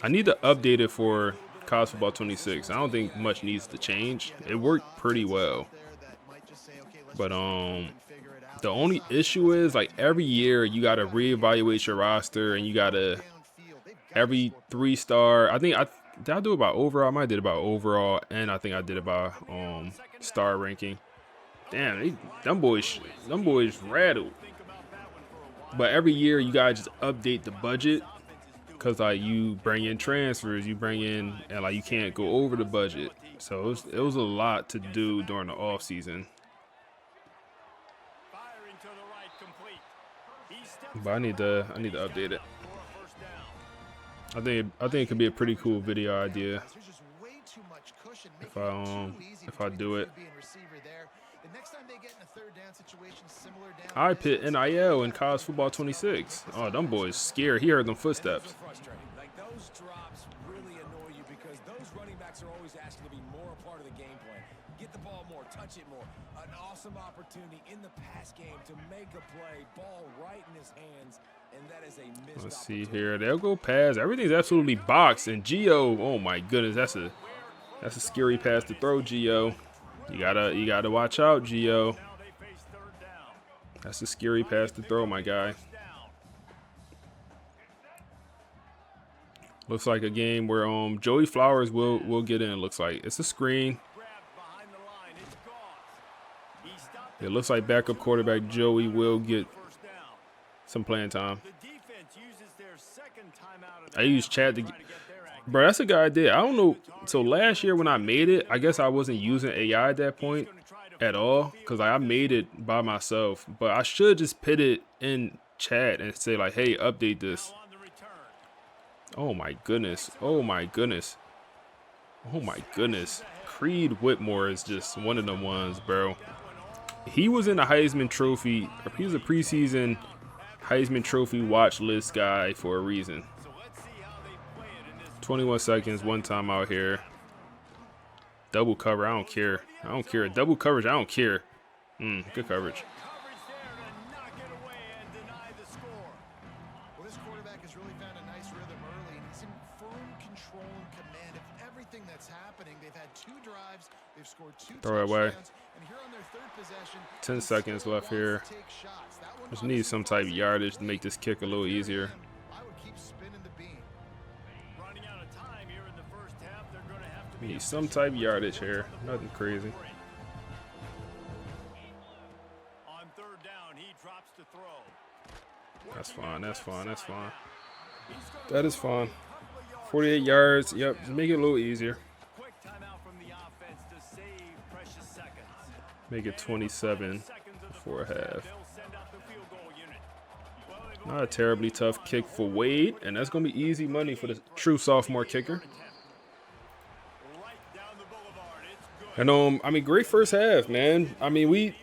I need to update it for College Football 26. I don't think much needs to change. It worked pretty well. But the only issue is like every year you gotta reevaluate your roster and you gotta every 3-star. I think did I do it by overall? I might have did it by overall, and I think I did it by star ranking. Damn, them boys rattled. But every year you gotta just update the budget because like you bring in transfers, you bring in, and like you can't go over the budget. So it was a lot to do during the off season. But I need to update it. I think it could be a pretty cool video idea if I do it. I pit NIL in college football 26. Oh, them boys scared. He heard them footsteps. Like those drops really annoy you because those running backs are always asking to be more a part of the game plan. Get the ball more, touch it more. An awesome opportunity in the pass game to make a play, ball right in his hands, and that is a missed. Let's see here. They'll go pass. Everything's absolutely boxed. And Gio, oh my goodness, that's a scary pass to throw, Gio. You gotta watch out, Gio. That's a scary pass to throw, my guy. Looks like a game where Joey Flowers will get in. Looks like it's a screen. It looks like backup quarterback Joey will get some playing time. I use chat to get, bro, that's a good idea. I don't know. So last year when I made it, I guess I wasn't using AI at that point at all because I made it by myself. But I should just put it in chat and say like, hey, update this. Oh my goodness. Oh my goodness. Oh my goodness. Creed Whitmore is just one of them ones, bro. He was in the Heisman Trophy. He was a preseason Heisman Trophy watch list guy for a reason. 21 seconds, one time out here. Double cover, I don't care. I don't care. Double coverage, I don't care. Good coverage. Well, this quarterback has really found a nice rhythm early, and he's in firm control and command of everything that's happening. They've had 2 drives, they've scored 2 Throw it away. touchdowns, and here on their 3rd possession, 10 seconds left here. Just need some type of yardage to make this kick a little easier. I would keep spinning the beam. Running out of time here in the first half. They're going to have to Need some type of yardage here. Nothing crazy. on 3rd down. He drops to throw. That's fine. That's fine. That's fine. That is fine. 48 yards. Yep. Just make it a little easier. Quick timeout from the offense to save precious seconds. Make it 27 before a half. They'll send out the field goal unit. Well, they've Not a terribly tough kick for Wade, and that's going to be easy money for the true sophomore kicker. right down the boulevard. It's good. And I mean, great first half, man. I mean, we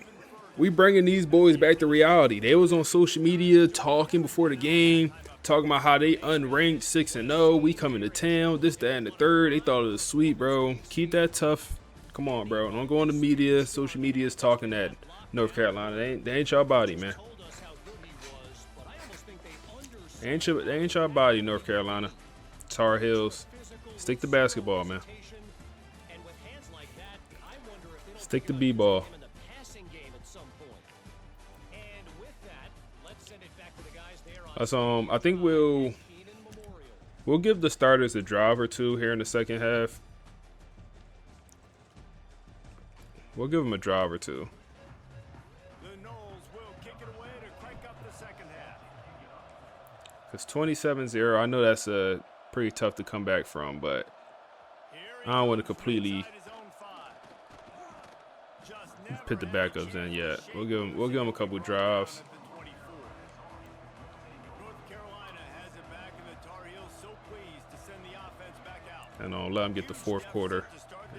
bringing these boys back to reality. They was on social media talking before the game, talking about how they unranked 6-0. We coming to town, this, that, and the third. They thought it was sweet, bro. Keep that tough. Come on, bro. Don't go on the media. Social media is talking that North Carolina. They ain't your body, man. They ain't your body, North Carolina. Tar Heels. Stick to basketball, man. Stick to b-ball. I think we'll give the starters a drive or two here in the second half. We'll give them a drive or two. The Knowles will kick it away to crank up the second half. It's 27-0. I know that's pretty tough to come back from, but I don't want to completely put the backups in yet. We'll give them a couple drives. North Carolina has it back, and the Tar Heels so pleased to send the offense back out. And let them get the fourth quarter.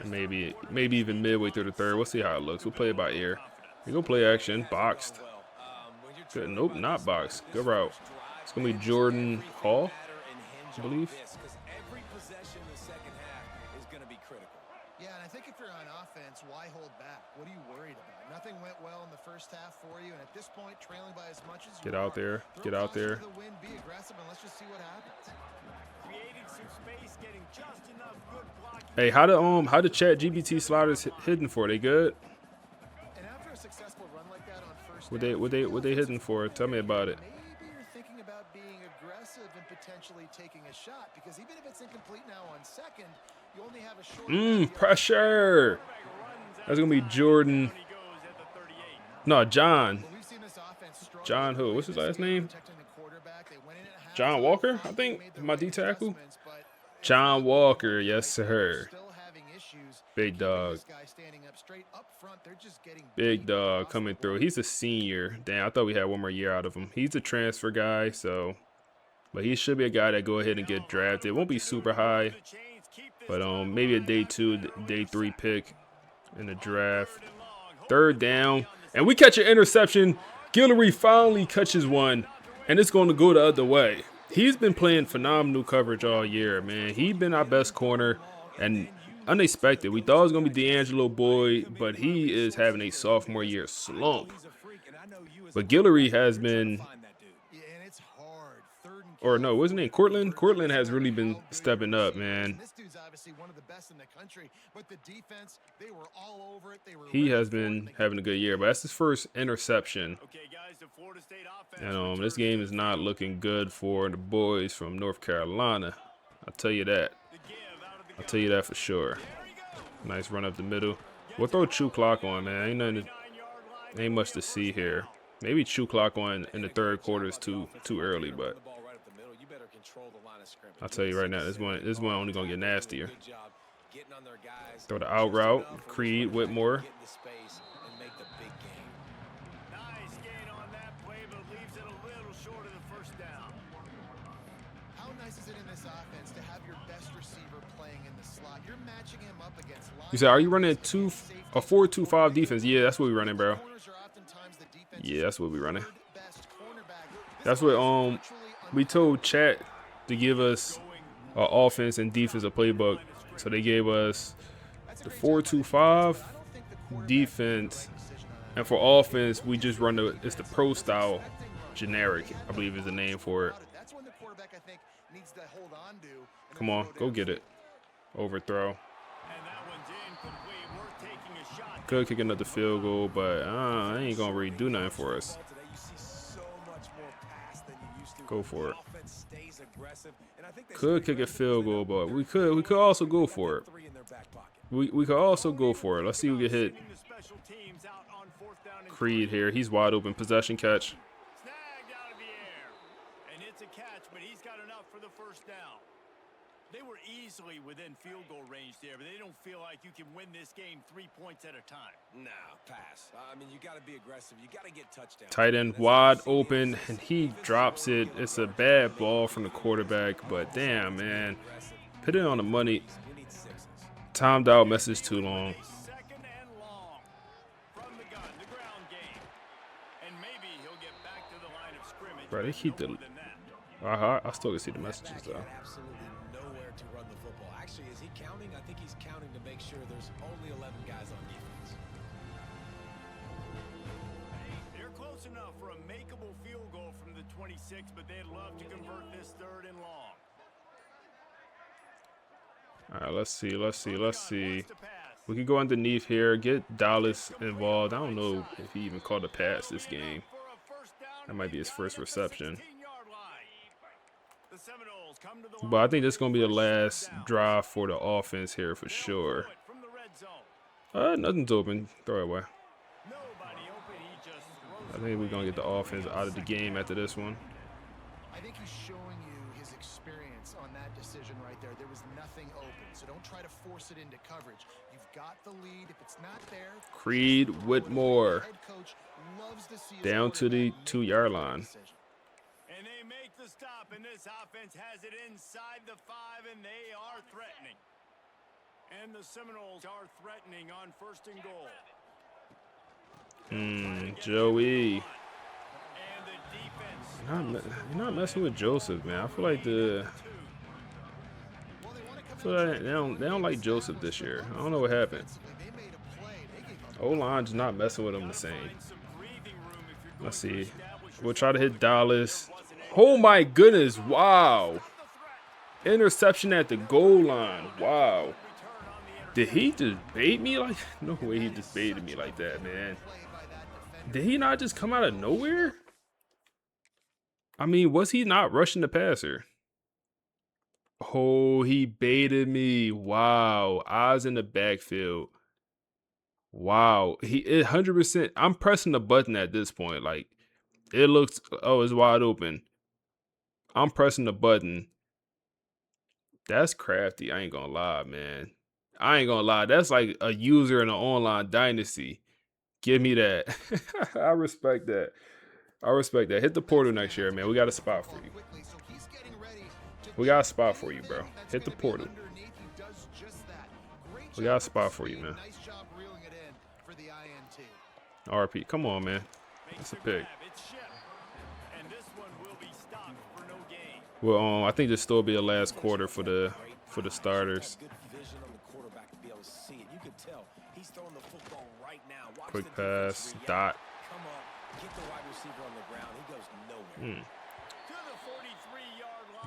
And maybe even midway through the third. We'll see how it looks. We'll play it by ear. We go play action. Boxed. Good. Nope, not boxed. Good route. It's going to be Jordan Hall, I believe. Every possession in the second half is going to be critical. Yeah, and I think if you're on offense, why hold back? What are you worried about? Nothing went well in the first half for you, and at this point, trailing by as much as you Get out there. Get out there. The win, be aggressive, and let's just see what happens. Creating some space, getting just enough good blocking. Hey, how the chat GBT sliders hidden for? They good? And after a successful run like that on first What down, they hidden for? Tell me about it. maybe you're thinking about being aggressive and potentially taking a shot, because even if it's incomplete now on second, you only have a short Pressure. That's gonna be Jordan. No, John. We've seen this offense struggle John who? What's his last name? protecting the quarterback. They went in at John halftime, Walker, I made think. the My right D tackle. adjustments, but John Walker, yes sir. still having issues Big dog. This guy standing up straight up front, they're just getting Big beat dog across coming the through. board. He's a senior. Damn, I thought we had one more year out of him. He's a transfer guy, so but he should be a guy that go ahead and get drafted. It won't be super high, but maybe a day 2, day 3 pick in the draft. Third down, and we catch an interception. Guillory finally catches one, and it's going to go the other way. He's been playing phenomenal coverage all year, man. He's been our best corner, and unexpected. We thought it was going to be D'Angelo Boyd, but he is having a sophomore year slump. But Guillory has been, or no, wasn't it Cortland? Cortland has really been stepping up, man. This dude's obviously one of the best in the country, but the defense, they were all over it. They were He has been having a good year, but that's his first interception. And this game is not looking good for the boys from North Carolina. I'll tell you that. I'll tell you that for sure. Nice run up the middle. We'll throw chew clock on, man. Ain't much to see here. Maybe chew clock on in the third quarter is too early, but I'll tell you right now, this one only gonna get nastier. Throw the out route, Creed, Whitmore. How nice is it in this offense to have your best receiver playing in the slot? You're matching him up against You said, are you running a 4-2-5 defense? Yeah, that's what we're running, bro. Yeah, that's what we're running. That's what we told chat to give us our offense and defensive playbook. So they gave us the 4-2-5 defense, and for offense, we just run it's the pro style generic, I believe is the name for it. Come on, go get it. Overthrow. Could kick another field goal, but I ain't gonna really do nothing for us. Go for it. Could kick a field goal, but we could also go for it. We could also go for it. Let's see who get hit. Creed here. He's wide open. Possession catch. And it's a catch, but he's got enough for the first down. They were easily within field goal range there, but they don't feel like you can win this game 3 points at a time. No, pass. I mean, you got to be aggressive. You got to get touchdowns. Tight end wide open, and he drops it. It's a bad ball from the quarterback, but damn, man. Put it on the money. Timed out, message too long. Second and long from the gun, the ground game. And maybe he'll get back to the line of scrimmage. Bro, they keep the... I still can see the messages, though. To run the football. Actually, is he counting? I think he's counting to make sure there's only 11 guys on defense. They're close enough for a makeable field goal from the 26, but they'd love to convert this third and long. All right, let's see. We can go underneath here, get Dallas involved. I don't know if he even caught a pass this game. That might be his first reception. But I think this is going to be the last drive for the offense here for sure. Nothing's open. Throw it away. I think we're going to get the offense out of the game after this one. I think he's showing you his experience on that decision right there. There was nothing open, so don't try to force it into coverage. You've got the lead. If it's not there, Creed Whitmore down to the 2-yard line. And they make the stop, and this offense has it inside the 5, and they are threatening. And the Seminoles are threatening on first and goal. Joey. You're not messing with Joseph, man. I feel like they don't like Joseph this year. I don't know what happened. O-line's not messing with him the same. Let's see. We'll try to hit Dallas. Oh my goodness! Wow. Interception at the goal line. Wow. Did he just bait me like? No way he just baited me like that, man. Did he not just come out of nowhere? I mean, was he not rushing the passer? Oh, he baited me. Wow. Eyes in the backfield. Wow. He 100%. I'm pressing the button at this point. Like, it looks, it's wide open. I'm pressing the button. That's crafty. I ain't gonna lie, man. I ain't gonna lie. That's like a user in an online dynasty. Give me that. I respect that. I respect that. Hit the portal next year, man. We got a spot for you. We got a spot for you, bro. Hit the portal. We got a spot for you, man. RP. Come on, man. That's a pick. Well, I think this still be a last quarter for the starters. Quick pass, dot.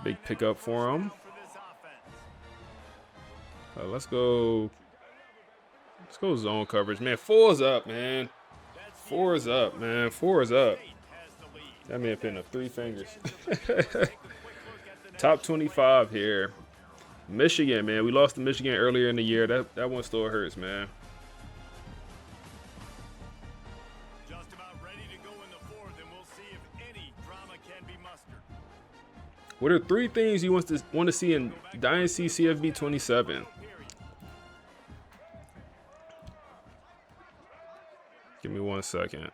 Big pickup for him. Let's go. Let's go zone coverage, man. 4's up, man. 4's up, man. 4's up. That man putting up 3 fingers. Top 25 here. Michigan, man. We lost to Michigan earlier in the year. That one still hurts, man. Just about ready to go in the fourth, and we'll see if any drama can be mustered. What are 3 things you want to see in Dynasty CFB 27? Give me 1 second.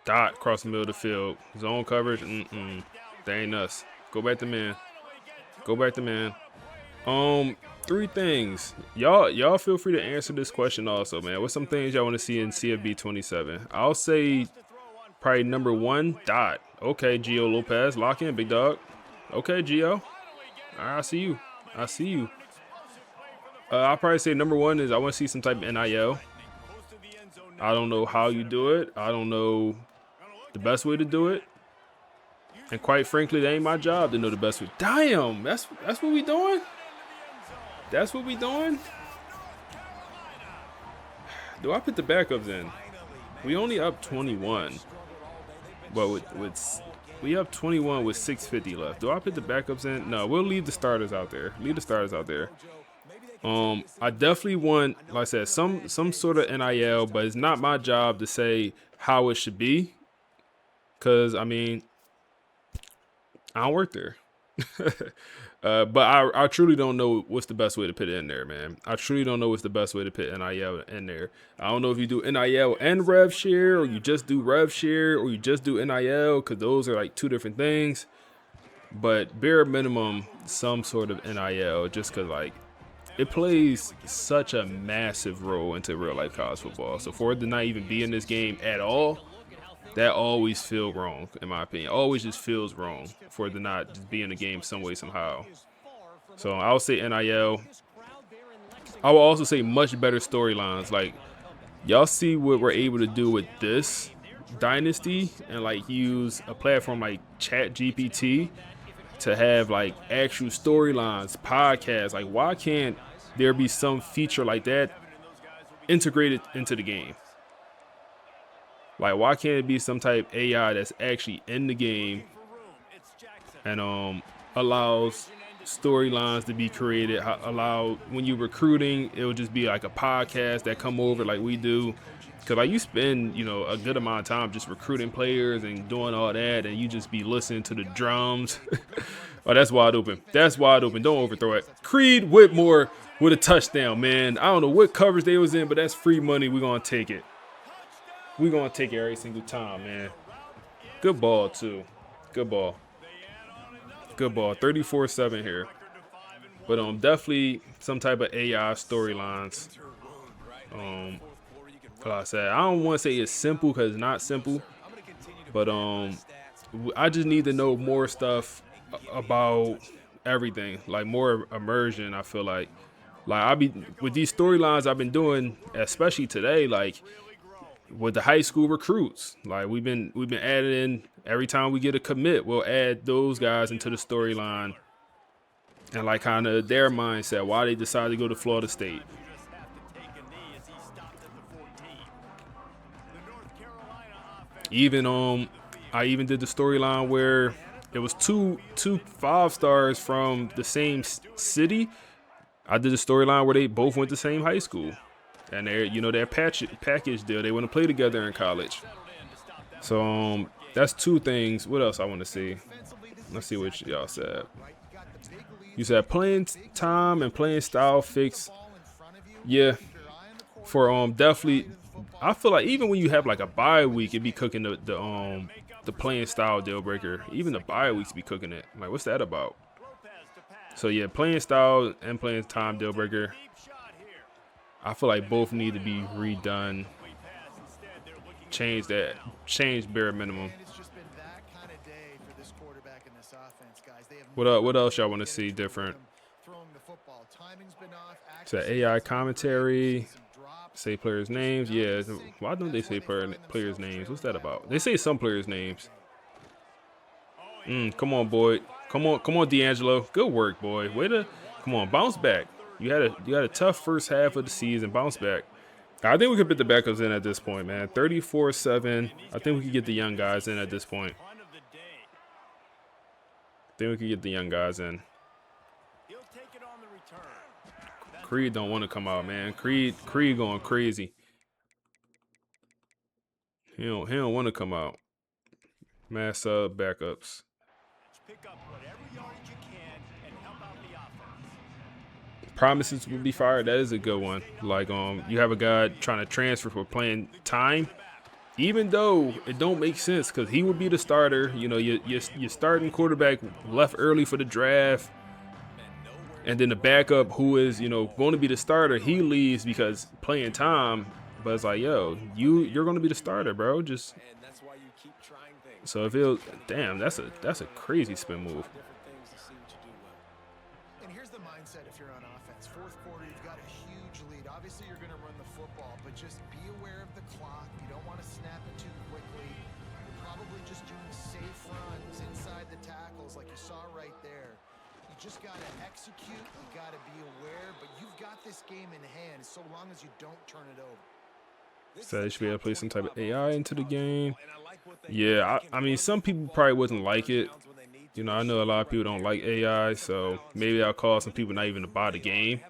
Dot across the middle of the field. Zone coverage. That ain't us. Go back to man. Go back to man. 3 things. Y'all feel free to answer this question also, man. What's some things y'all want to see in CFB 27? I'll say probably number 1, dot. Okay, Gio Lopez. Lock in, big dog. Okay, Gio. All right, I see you. I see you. I'll probably say number 1 is I want to see some type of NIL. I don't know how you do it. I don't know the best way to do it. And quite frankly, that ain't my job to know the best way. Damn, that's what we doing? That's what we doing? Do I put the backups in? We only up 21. But we up 21 with 6:50 left. Do I put the backups in? No, we'll leave the starters out there. Leave the starters out there. I definitely want, like I said, some sort of NIL, but it's not my job to say how it should be. Cause I mean, I don't work there. But I truly don't know what's the best way to put it in there, man. I truly don't know what's the best way to put NIL in there. I don't know if you do NIL and rev share, or you just do rev share, or you just do NIL, because those are like 2 different things. But bare minimum, some sort of NIL, just because like it plays such a massive role into real life college football. So for it to not even be in this game at all, that always feels wrong, in my opinion. Always just feels wrong for it to not just be in the game some way, somehow. So I'll say NIL. I will also say much better storylines. Like, y'all see what we're able to do with this Dynasty and, like, use a platform like Chat GPT to have, like, actual storylines, podcasts. Like, why can't there be some feature like that integrated into the game? Like, why can't it be some type of AI that's actually in the game and allows storylines to be created? Allow when you're recruiting, it'll just be like a podcast that come over like we do. Cause like you spend, a good amount of time just recruiting players and doing all that, and you just be listening to the drums. Oh, that's wide open. That's wide open. Don't overthrow it. Creed Whitmore with a touchdown, man. I don't know what coverage they was in, but that's free money. We're gonna take it. We're going to take it every single time, man. Good ball, too. Good ball. Good ball. 34-7 here. But definitely some type of AI storylines. Like I said, I don't want to say it's simple because it's not simple. But I just need to know more stuff about everything. Like more immersion, I feel like. Like I be with these storylines I've been doing, especially today, like with the high school recruits. Like we've been adding in every time we get a commit, we'll add those guys into the storyline and like kind of their mindset, why they decided to go to Florida State. Even I even did the storyline where it was two 5-stars from the same city. I did a storyline where they both went to the same high school. And their package deal. They want to play together in college. So that's 2 things. What else I want to see? Let's see what y'all said. You said playing time and playing style fix. Yeah, for definitely. I feel like even when you have like a bye week, it'd be cooking the playing style deal breaker. Even the bye weeks be cooking it. Like, what's that about? So yeah, playing style and playing time deal breaker. I feel like both need to be redone. Change bare minimum. What else y'all want to see different? So AI commentary, say players' names. Yeah, why don't they say players' names? What's that about? They say some players' names. Come on, boy. Come on, D'Angelo. Good work, boy. Come on, bounce back. You had a tough first half of the season. Bounce back. I think we could put the backups in at this point, man. 34-7. I think we could get the young guys in at this point. Creed don't want to come out, man. Creed going crazy. He don't want to come out. Mass backups. Promises will be fired. That is a good one. Like you have a guy trying to transfer for playing time, even though it don't make sense because he would be the starter. You know, your starting quarterback left early for the draft, and then the backup who is going to be the starter, he leaves because playing time. But it's like, yo, you're going to be the starter, bro. Just so if it, damn, that's a crazy spin move. Just be aware of the clock. You don't want to snap it too quickly. You're probably just doing safe runs inside the tackles like you saw right there. You just got to execute. You got to be aware, but you've got this game in hand so long as you don't turn it over. So they should be able to play some type of AI into the game. Yeah, I mean, some people probably wouldn't like it. You know, I know a lot of people don't like AI, so maybe I'll cause some people not even to buy the game.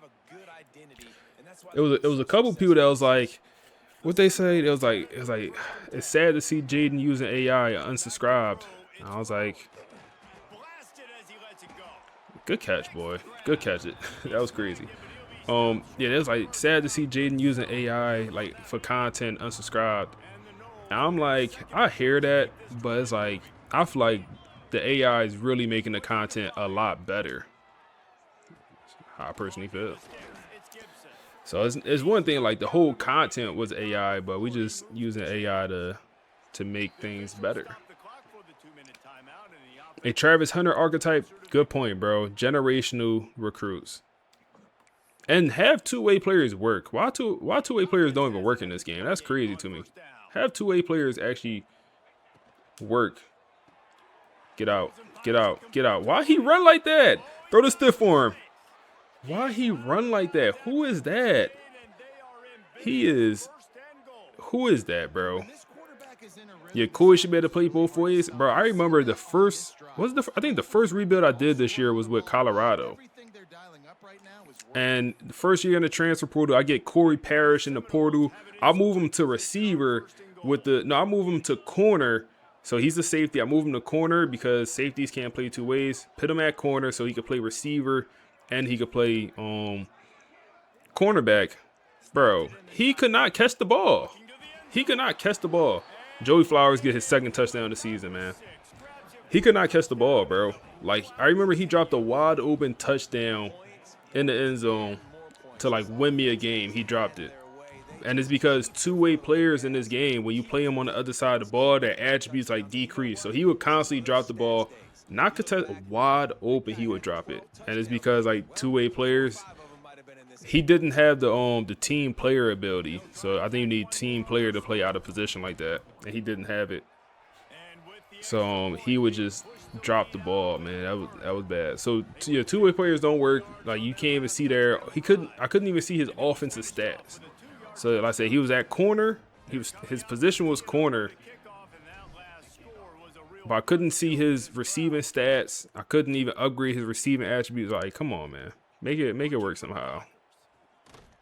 It was a couple people that was like, what they say? It was like it's sad to see Jaden using AI unsubscribed. And I was like, good catch, boy. Good catch it. That was crazy. Yeah, it was like sad to see Jaden using AI like for content unsubscribed. And I'm like, I hear that, but it's like I feel like the AI is really making the content a lot better. How I personally feel. So it's one thing like the whole content was AI, but we just using AI to make things better. A Travis Hunter archetype, good point, bro. Generational recruits. And have two-way players work. Why two-way players don't even work in this game? That's crazy to me. Have two-way players actually work. Get out. Get out. Get out. Why he run like that? Throw the stiff for him. Why he run like that? Who is that? Who is that, bro? Yeah, Koi should be able to play both ways. Bro, I remember I think the first rebuild I did this year was with Colorado. And the first year in the transfer portal, I get Corey Parrish in the portal. I'll move him to receiver I move him to corner. So he's a safety. I move him to corner because safeties can't play two ways. Put him at corner so he could play receiver and he could play cornerback. Bro, he could not catch the ball. Joey Flowers get his second touchdown of the season, man. He could not catch the ball, bro. Like, I remember he dropped a wide open touchdown in the end zone to like win me a game. He dropped it. And it's because two-way players in this game, when you play them on the other side of the ball, their attributes like decrease. So he would constantly drop the ball, not contest wide open, he would drop it. And it's because like two-way players, he didn't have the team player ability. So I think you need team player to play out of position like that. And he didn't have it. So he would just drop the ball, man. That was bad. So yeah, two-way players don't work. Like you can't even see I couldn't even see his offensive stats. So like I said, he was at corner. His position was corner. But I couldn't see his receiving stats. I couldn't even upgrade his receiving attributes. Like, come on, man. Make it work somehow.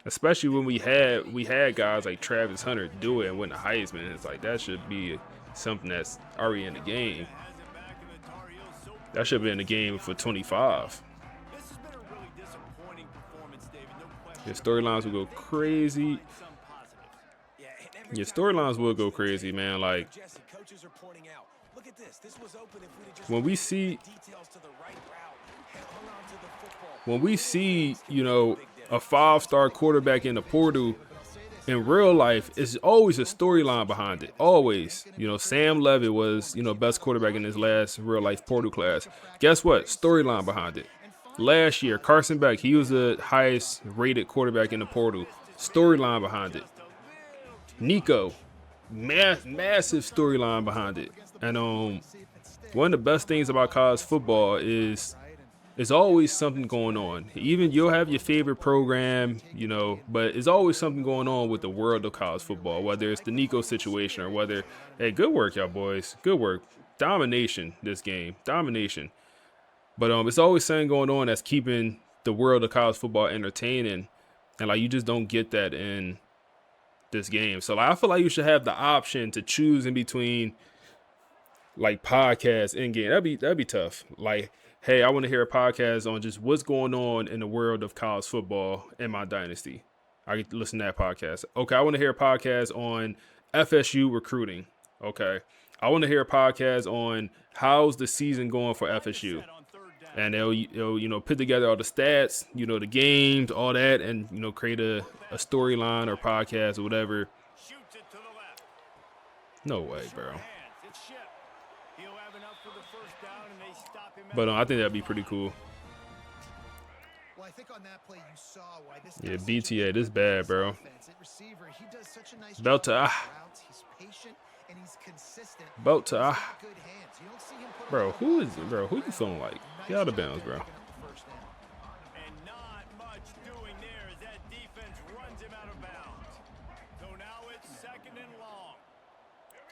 Especially when we had guys like Travis Hunter do it and win the Heisman. It's like that should be something that's already in the game. That should be in the game for 25. Your storylines will go crazy. Your storylines will go crazy, man. Like, when we see, you know, a 5-star quarterback in the portal, in real life, it's always a storyline behind it. Always. You know, Sam Levitt was, you know, best quarterback in his last real life portal class. Guess what? Storyline behind it. Last year, Carson Beck, he was the highest rated quarterback in the portal. Storyline behind it. Nico, massive storyline behind it. And one of the best things about college football is there's always something going on. Even you'll have your favorite program, you know, but there's always something going on with the world of college football, whether it's the Nico situation or whether, hey, good work, y'all boys. Good work. Domination this game. Domination. But it's always something going on that's keeping the world of college football entertaining. And like you just don't get that in this game. So like, I feel like you should have the option to choose in between like podcasts in game. That'd be tough. Like, hey, I want to hear a podcast on just what's going on in the world of college football in my dynasty. I get to listen to that podcast. Okay, I want to hear a podcast on FSU recruiting. Okay, I want to hear a podcast on how's the season going for FSU. And they'll you know, put together all the stats, you know, the games, all that, and, you know, create a storyline or podcast or whatever. No way, bro. But I think that'd be pretty cool. Yeah, BTA, this bad, bro. Belt to Belt to Bro, who you feeling like? Get out of bounds, bro.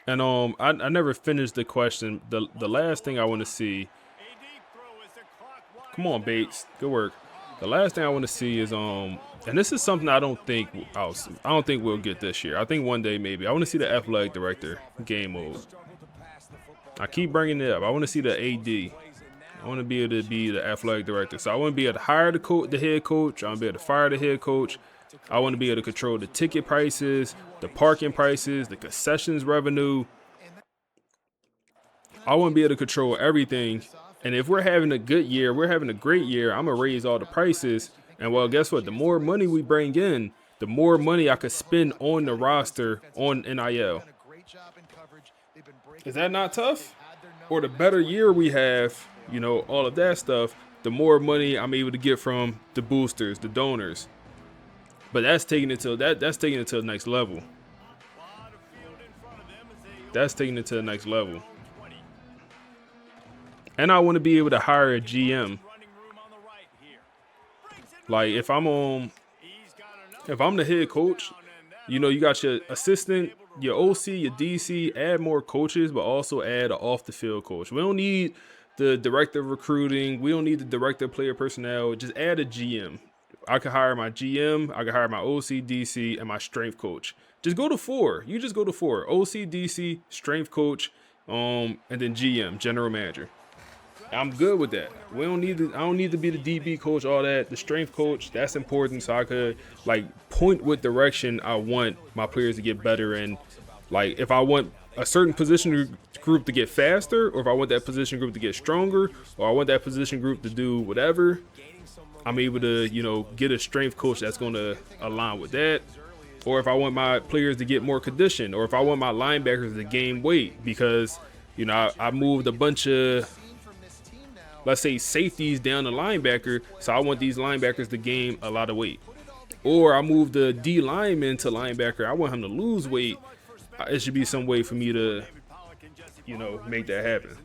And I never finished the question. The last thing I want to see. Come on, Bates. Good work. The last thing I want to see is and this is something I don't think we'll get this year. I think one day maybe. I want to see the athletic director game mode. I keep bringing it up. I want to see the AD. I want to be able to be the athletic director. So I want to be able to hire the head coach. I want to be able to fire the head coach. I want to be able to control the ticket prices, the parking prices, the concessions revenue. I want to be able to control everything. And if we're having a good year, we're having a great year, I'm going to raise all the prices. And well, guess what? The more money we bring in, the more money I could spend on the roster on NIL. Is that not tough? Or the better year we have, you know, all of that stuff, the more money I'm able to get from the boosters, the donors. But that's taking it to the next level. That's taking it to the next level. And I want to be able to hire a GM. Like if I'm the head coach, you know, you got your assistant, your OC, your DC, add more coaches, but also add an off the field coach. We don't need the director of recruiting. We don't need the director of player personnel. Just add a GM. I could hire my GM. I could hire my OC, DC, and my strength coach. Just go to 4. You just go to 4. OC, DC, strength coach, and then GM, general manager. I'm good with that. I don't need to be the DB coach, all that. The strength coach, that's important, so I could like point what direction I want my players to get better in. Like if I want a certain position group to get faster, or if I want that position group to get stronger, or I want that position group to do whatever, I'm able to, you know, get a strength coach that's going to align with that. Or if I want my players to get more condition, or if I want my linebackers to gain weight because, you know, I moved a bunch of, let's say, safeties down the linebacker, so I want these linebackers to gain a lot of weight. Or I move the D lineman to linebacker, I want him to lose weight. It should be some way for me to, you know, make that happen.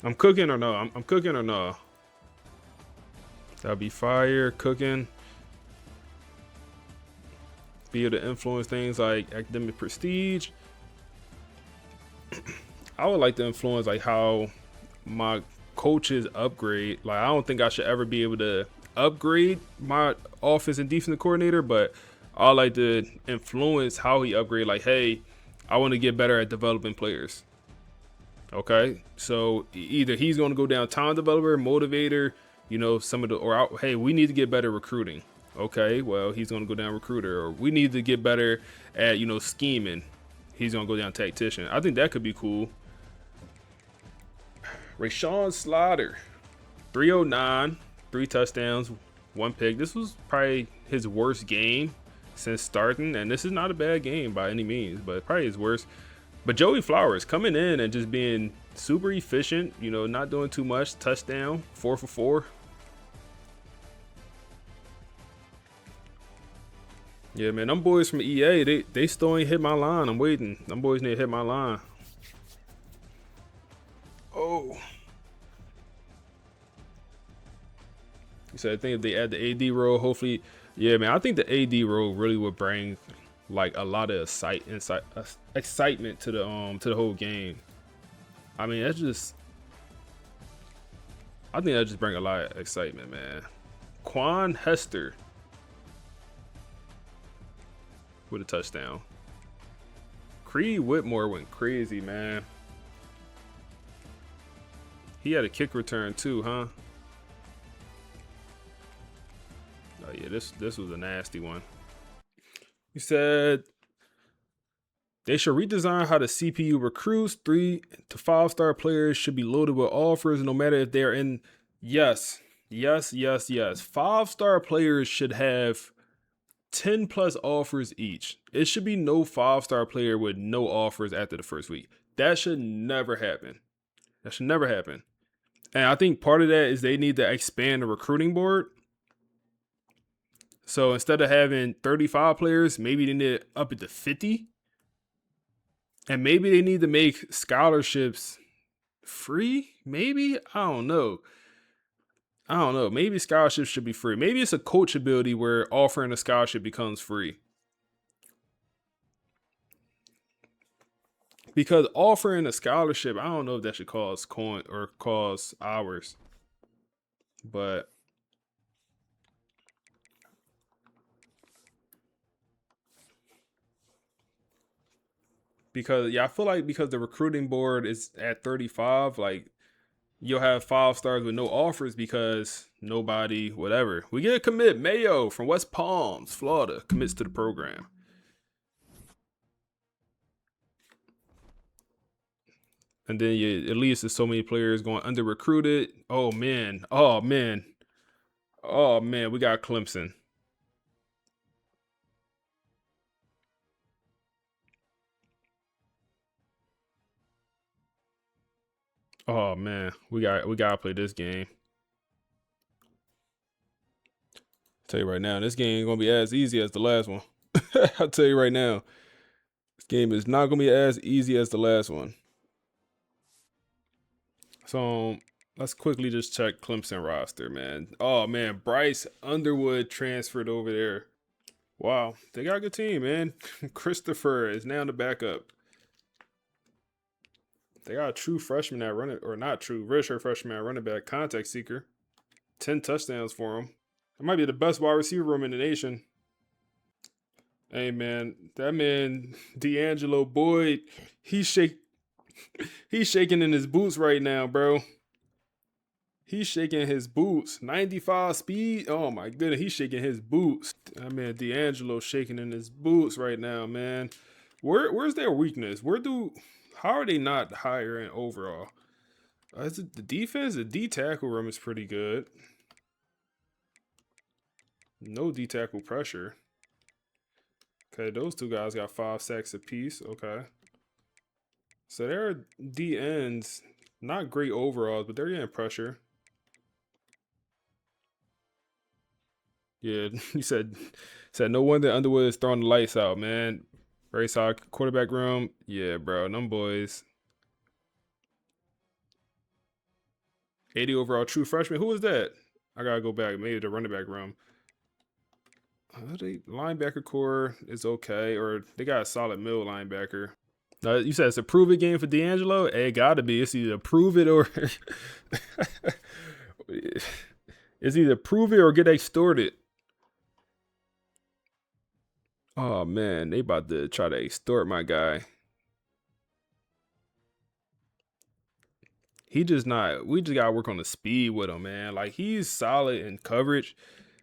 I'm cooking or no? I'm cooking or no? That'll be fire, cooking. Be able to influence things like academic prestige. I would like to influence like how my coaches upgrade. Like I don't think I should ever be able to upgrade my offense and defensive coordinator, but I would like to influence how he upgrade. Like, hey, I want to get better at developing players. Okay, so either he's going to go down time developer, motivator, You know, some of the, or hey, we need to get better recruiting. Okay, well, he's going to go down recruiter. Or we need to get better at, you know, scheming. He's going to go down tactician. I think that could be cool. Rashawn Slater, 309, 3 touchdowns, 1 pick. This was probably his worst game since starting, and this is not a bad game by any means, but probably his worst. But Joey Flowers coming in and just being super efficient, you know, not doing too much. Touchdown, 4 for 4. Yeah, man, them boys from EA, they still ain't hit my line. I'm waiting. Them boys need to hit my line. Oh. You said I think if they add the AD role, hopefully, yeah, man. I think the AD role really would bring like a lot of excitement to the whole game. I mean, that's just, I think that just bring a lot of excitement, man. Quan Hester with a touchdown. Creed Whitmore went crazy, man. He had a kick return too, huh? Oh yeah, this was a nasty one. He said they should redesign how the CPU recruits. 3 to 5-star players should be loaded with offers no matter if they're in. Yes. 5-star players should have 10 plus offers each. It should be no 5-star player with no offers after the first week. That should never happen. That should never happen. And I think part of that is they need to expand the recruiting board. So instead of having 35 players, maybe they need to up it to 50. And maybe they need to make scholarships free. Maybe, I don't know. Maybe scholarships should be free. Maybe it's a coachability where offering a scholarship becomes free. Because offering a scholarship, I don't know if that should cost coin or cost hours. But because, yeah, I feel like because the recruiting board is at 35, like you'll have 5 stars with no offers because nobody, whatever. We get a commit. Mayo from West Palms, Florida, commits to the program. And then at least there's so many players going under recruited. Oh man, we got Clemson. Oh man, we gotta play this game. Tell you right now, this game ain't gonna be as easy as the last one. I'll tell you right now, this game is not gonna be as easy as the last one. So let's quickly just check Clemson roster, man. Oh man, Bryce Underwood transferred over there. Wow, they got a good team, man. Christopher is now the backup. They got a true freshman at running, or not true, redshirt freshman at running back, contact seeker. 10 touchdowns for him. It might be the best wide receiver room in the nation. Hey man, that man D'Angelo Boyd, he's shaking in his boots right now, bro. He's shaking his boots. 95 speed. Oh my goodness, he's shaking his boots. That man D'Angelo shaking in his boots right now, man. Where's their weakness? How are they not higher in overall? Is it the defense? The D tackle room is pretty good. No D tackle pressure. Okay, those two guys got 5 sacks apiece. Okay. So they're D ends. Not great overalls, but they're getting pressure. Yeah, you said no wonder Underwood is throwing the lights out, man. Very solid quarterback room. Yeah, bro, them boys. 80 overall true freshman. Who was that? I gotta go back. Maybe the running back room. Linebacker core is okay, or they got a solid middle linebacker. You said it's a prove it game for D'Angelo? It gotta be. It's either prove it or it's either prove it or get extorted. Oh man, they about to try to extort my guy. He just not. We just gotta work on the speed with him, man. Like he's solid in coverage,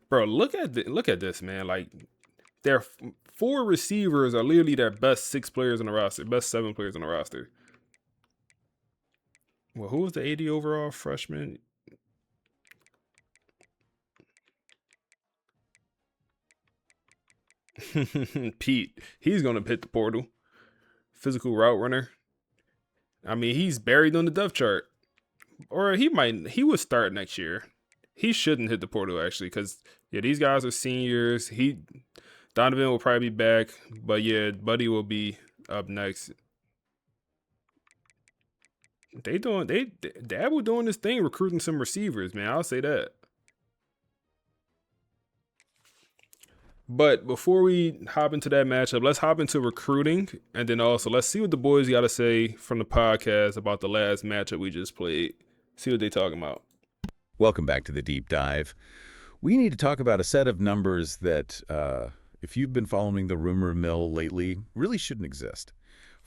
bro. Look at this, man. Like their four receivers are literally their best 6 players on the roster, best 7 players on the roster. Well, who was the 80 overall freshman? Pete. He's gonna hit the portal. Physical route runner. I mean, he's buried on the depth chart, or he might. He would start next year. He shouldn't hit the portal actually, because yeah, these guys are seniors. Donovan will probably be back, but yeah, Buddy will be up next. Dabo doing this thing, recruiting some receivers, man. I'll say that. But before we hop into that matchup, let's hop into recruiting, and then also let's see what the boys got to say from the podcast about the last matchup we just played. See what they talking about. Welcome back to the deep dive. We need to talk about a set of numbers that, if you've been following the rumor mill lately, really shouldn't exist.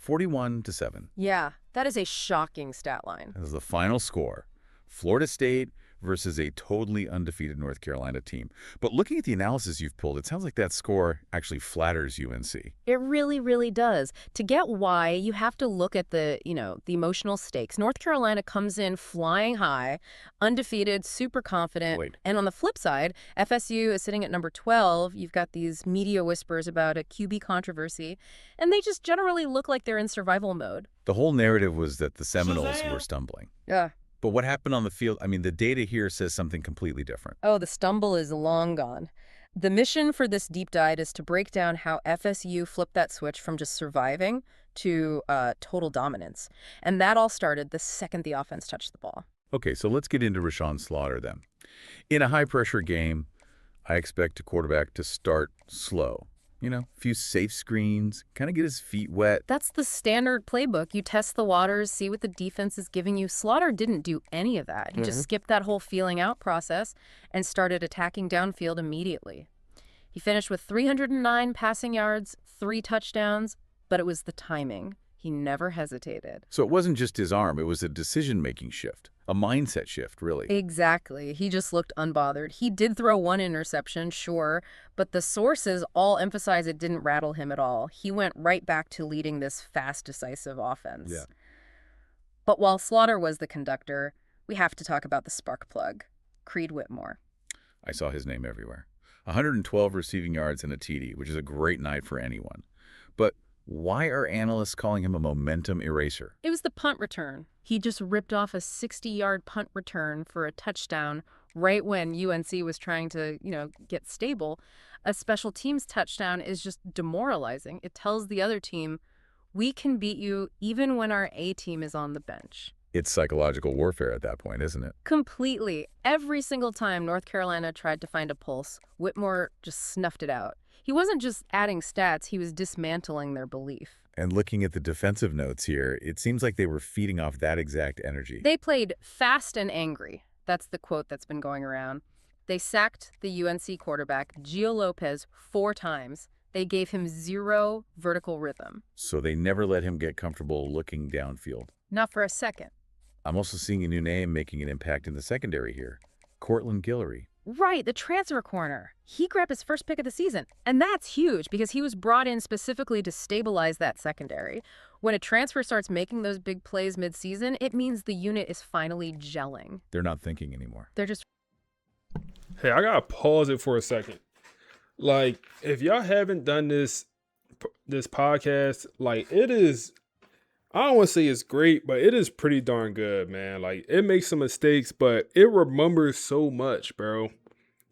41-7. Yeah, that is a shocking stat line. That is the final score. Florida State versus a totally undefeated North Carolina team. But looking at the analysis you've pulled, it sounds like that score actually flatters UNC. It really, really does. To get why, you have to look at the emotional stakes. North Carolina comes in flying high, undefeated, super confident. Wait. And on the flip side, FSU is sitting at number 12. You've got these media whispers about a QB controversy, and they just generally look like they're in survival mode. The whole narrative was that the Seminoles were stumbling. Yeah. But what happened on the field? I mean, the data here says something completely different. Oh, the stumble is long gone. The mission for this deep dive is to break down how FSU flipped that switch from just surviving to total dominance. And that all started the second the offense touched the ball. Okay, so let's get into Rashawn Slaughter then. In a high-pressure game, I expect a quarterback to start slow. A few safe screens, kind of get his feet wet. That's the standard playbook. You test the waters, see what the defense is giving you. Slaughter didn't do any of that. He just skipped that whole feeling out process and started attacking downfield immediately. He finished with 309 passing yards, 3 touchdowns, but it was the timing. He never hesitated. So it wasn't just his arm, it was a decision-making shift, a mindset shift, really. Exactly. He just looked unbothered. He did throw 1 interception, sure, but the sources all emphasize it didn't rattle him at all. He went right back to leading this fast, decisive offense. Yeah. But while Slaughter was the conductor, we have to talk about the spark plug, Creed Whitmore. I saw his name everywhere. 112 receiving yards and a TD, which is a great night for anyone. But why are analysts calling him a momentum eraser? It was the punt return. He just ripped off a 60-yard punt return for a touchdown right when UNC was trying to, get stable. A special teams touchdown is just demoralizing. It tells the other team, we can beat you even when our A team is on the bench. It's psychological warfare at that point, isn't it? Completely. Every single time North Carolina tried to find a pulse, Whitmore just snuffed it out. He wasn't just adding stats, he was dismantling their belief. And looking at the defensive notes here, it seems like they were feeding off that exact energy. They played fast and angry. That's the quote that's been going around. They sacked the UNC quarterback, Gio Lopez, 4 times. They gave him 0 vertical rhythm. So they never let him get comfortable looking downfield. Not for a second. I'm also seeing a new name making an impact in the secondary here. Cortland Guillory. Right, the transfer corner. He grabbed his first pick of the season, and that's huge because he was brought in specifically to stabilize that secondary. When a transfer starts making those big plays mid-season, it means the unit is finally gelling. They're not thinking anymore. They're just... Hey, I gotta pause it for a second. Like, if y'all haven't done this podcast, like, it is... I don't want to say it's great, but it is pretty darn good, man. Like, it makes some mistakes, but it remembers so much, bro.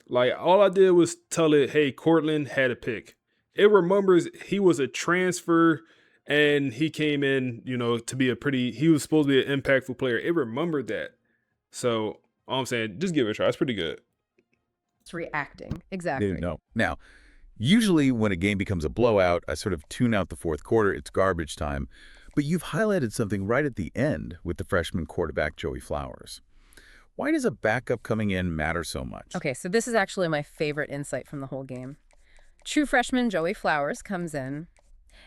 Like, all I did was tell it, hey, Cortland had a pick. It remembers he was a transfer, and he came in, to be he was supposed to be an impactful player. It remembered that. So, all I'm saying, just give it a try. It's pretty good. It's reacting. Exactly. No. Now, usually when a game becomes a blowout, I sort of tune out the fourth quarter. It's garbage time. But you've highlighted something right at the end with the freshman quarterback, Joey Flowers. Why does a backup coming in matter so much? Okay, so this is actually my favorite insight from the whole game. True freshman Joey Flowers comes in,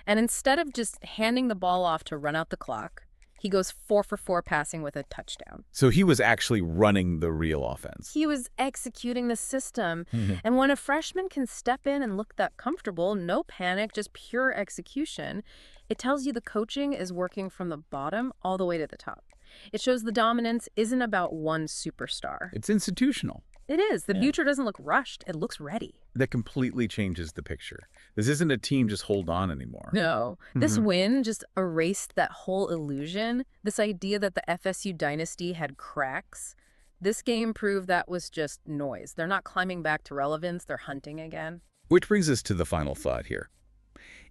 and instead of just handing the ball off to run out the clock, He goes 4 for 4 passing with a touchdown. So he was actually running the real offense. He was executing the system. And when a freshman can step in and look that comfortable, no panic, just pure execution, it tells you the coaching is working from the bottom all the way to the top. It shows the dominance isn't about one superstar. It's institutional. It is. The future doesn't look rushed. It looks ready. That completely changes the picture. This isn't a team just hold on anymore. No. This win just erased that whole illusion, this idea that the FSU dynasty had cracks. This game proved that was just noise. They're not climbing back to relevance. They're hunting again. Which brings us to the final thought here.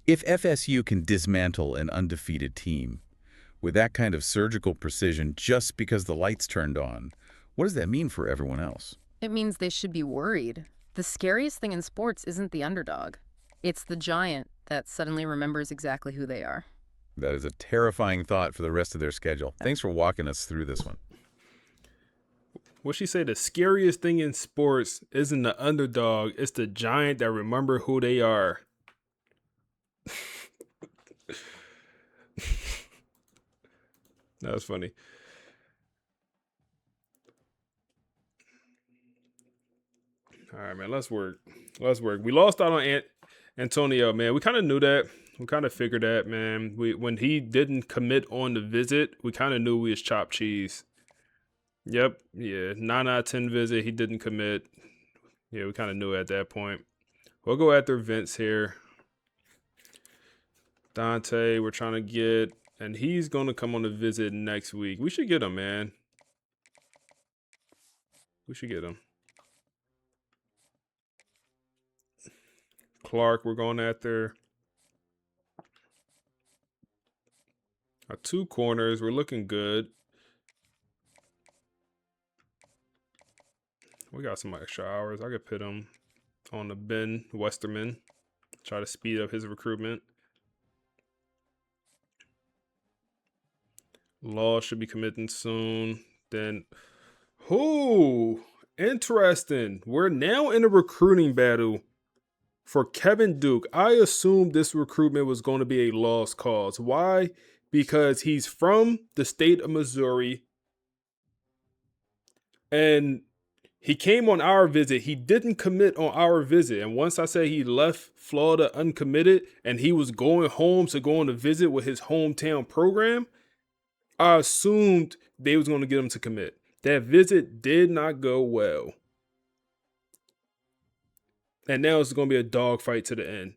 If FSU can dismantle an undefeated team with that kind of surgical precision just because the lights turned on, what does that mean for everyone else? It means they should be worried. The scariest thing in sports isn't the underdog. It's the giant that suddenly remembers exactly who they are. That is a terrifying thought for the rest of their schedule. Thanks for walking us through this one. What she said, the scariest thing in sports isn't the underdog, it's the giant that remember who they are. That was funny. All right, man, let's work. We lost out on Antonio, man. We kind of knew that. We kind of figured that, man. When he didn't commit on the visit, we kind of knew we was chopped cheese. Yep, yeah, 9 out of 10 visit, he didn't commit. Yeah, we kind of knew at that point. We'll go after Vince here. Dante, we're trying to get, and he's going to come on a visit next week. We should get him, man. We should get him. Clark, we're going after. Our 2 corners, we're looking good. We got some extra hours. I could put him on the Ben Westerman. Try to speed up his recruitment. Law should be committing soon. Then, interesting. We're now in a recruiting battle for Kevin Duke. I assumed this recruitment was going to be a lost cause. Why? Because he's from the state of Missouri. And he came on our visit. He didn't commit on our visit. And once I said he left Florida uncommitted and he was going home to go on a visit with his hometown program, I assumed they was going to get him to commit. That visit did not go well. And now it's going to be a dogfight to the end.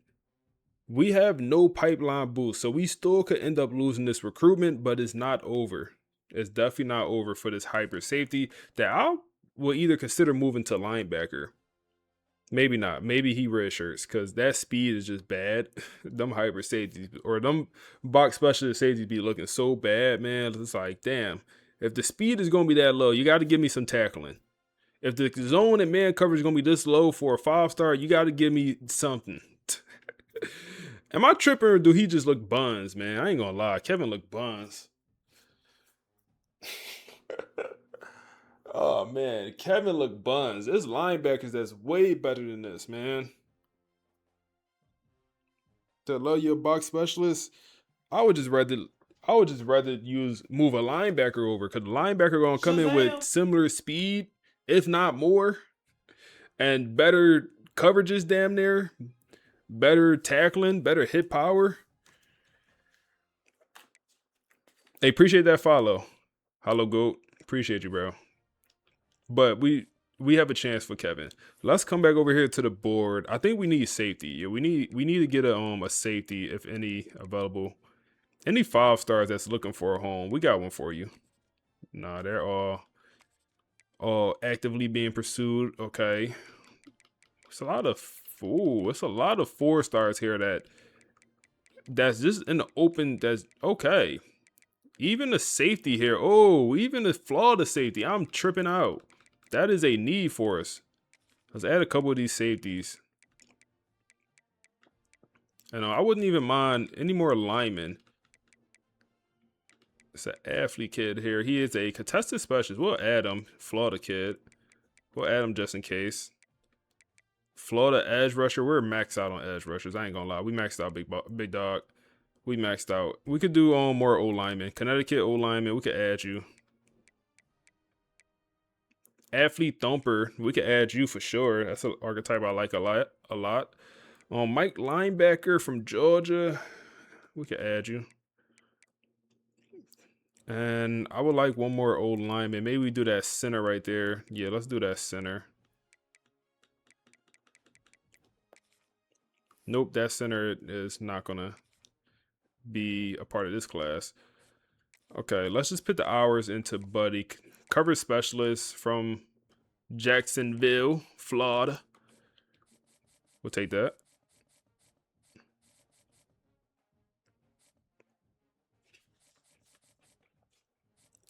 We have no pipeline boost, so we still could end up losing this recruitment, but it's not over. It's definitely not over for this hybrid safety that I will either consider moving to linebacker. Maybe not. Maybe he redshirts because that speed is just bad. Them hybrid safeties or them box specialist safeties be looking so bad, man. It's like, damn, if the speed is going to be that low, you got to give me some tackling. If the zone and man coverage is going to be this low for a 5-star, you got to give me something. Am I tripping or do he just look buns, man? I ain't going to lie. Kevin look buns. Oh, man. Kevin look buns. There's linebackers that's way better than this, man. To love your box specialist, I would just rather move a linebacker over because the linebacker gonna come in with similar speed, if not more, and better coverages damn near, better tackling, better hit power. Hey, appreciate that follow. Hello, GOAT. Appreciate you, bro. But we have a chance for Kevin. Let's come back over here to the board. I think we need safety. Yeah, we need to get a safety, if any, available. Any 5-stars that's looking for a home, we got one for you. Nah, they're all actively being pursued. Okay. It's a lot of 4-stars here that's just in the open. That's okay. Even the safety here. Oh, even the Florida safety. I'm tripping out. That is a need for us. Let's add a couple of these safeties. And I wouldn't even mind any more linemen. It's an athlete kid here. He is a contested specialist. We'll add him. Florida kid. We'll add him just in case. Florida edge rusher. We're maxed out on edge rushers. I ain't gonna lie. We maxed out big dog. We maxed out. We could do more O linemen. Connecticut O linemen. We could add you. Athlete Thumper. We could add you for sure. That's an archetype I like a lot. Mike Linebacker from Georgia. We could add you. And I would like one more old lineman. Maybe we do that center right there. Yeah, let's do that center. Nope, that center is not going to be a part of this class. Okay, let's just put the hours into Buddy. Cover specialist from Jacksonville, Florida. We'll take that.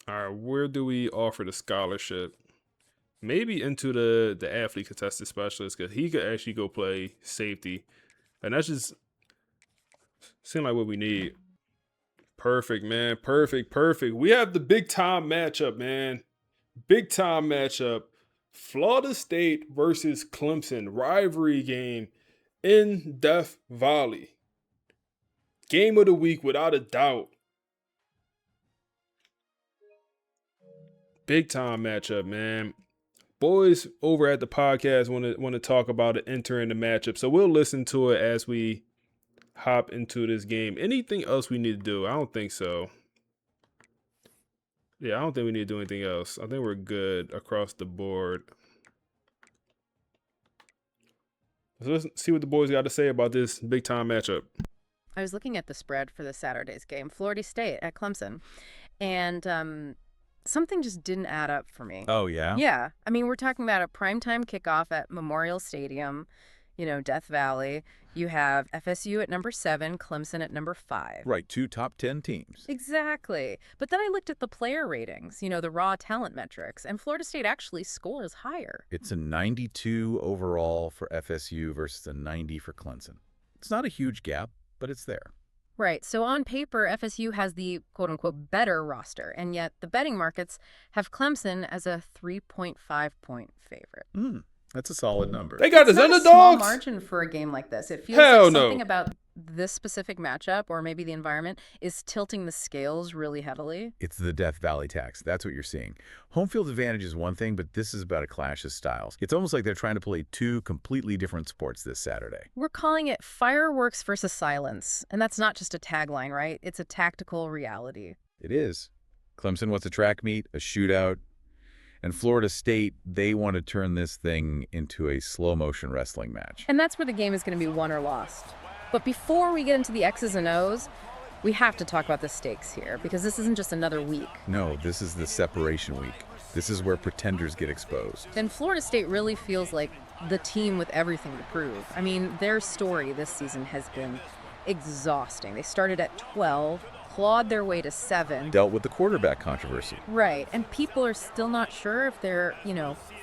All right, where do we offer the scholarship? Maybe into the athlete contested specialist, because he could actually go play safety. And that's just seem like what we need. Perfect, man. Perfect. We have the big time matchup, man. Big time matchup. Florida State versus Clemson. Rivalry game in Death Valley. Game of the week without a doubt. Big time matchup, man. Boys over at the podcast want to talk about it entering the matchup. So we'll listen to it as we hop into this game. Anything else we need to do? I don't think so. Yeah, I don't think we need to do anything else. I think we're good across the board. So let's see what the boys got to say about this big time matchup. I was looking at the spread for this Saturday's game, Florida State at Clemson, and something just didn't add up for me. Oh, yeah? Yeah. I mean, we're talking about a primetime kickoff at Memorial Stadium, Death Valley. You have FSU at number 7, Clemson at number 5. Right, 2 top 10 teams. Exactly. But then I looked at the player ratings, the raw talent metrics, and Florida State actually scores higher. It's a 92 overall for FSU versus a 90 for Clemson. It's not a huge gap, but it's there. Right. So on paper, FSU has the quote-unquote better roster, and yet the betting markets have Clemson as a 3.5 point favorite. That's a solid number. They got us Not underdogs. a small margin for a game like this. It feels Hell like no. something about this specific matchup, or maybe the environment, is tilting the scales really heavily. It's the Death Valley tax. That's what you're seeing. Home field advantage is one thing, but this is about a clash of styles. It's almost like they're trying to play 2 completely different sports this Saturday. We're calling it fireworks versus silence. And that's not just a tagline, right? It's a tactical reality. It is. Clemson wants a track meet, a shootout. And Florida State, they want to turn this thing into a slow-motion wrestling match. And that's where the game is going to be won or lost. But before we get into the X's and O's, we have to talk about the stakes here, because this isn't just another week. No, this is the separation week. This is where pretenders get exposed. And Florida State really feels like the team with everything to prove. I mean, their story this season has been exhausting. They started at 12, clawed their way to 7. Dealt with the quarterback controversy. Right, and people are still not sure if they're,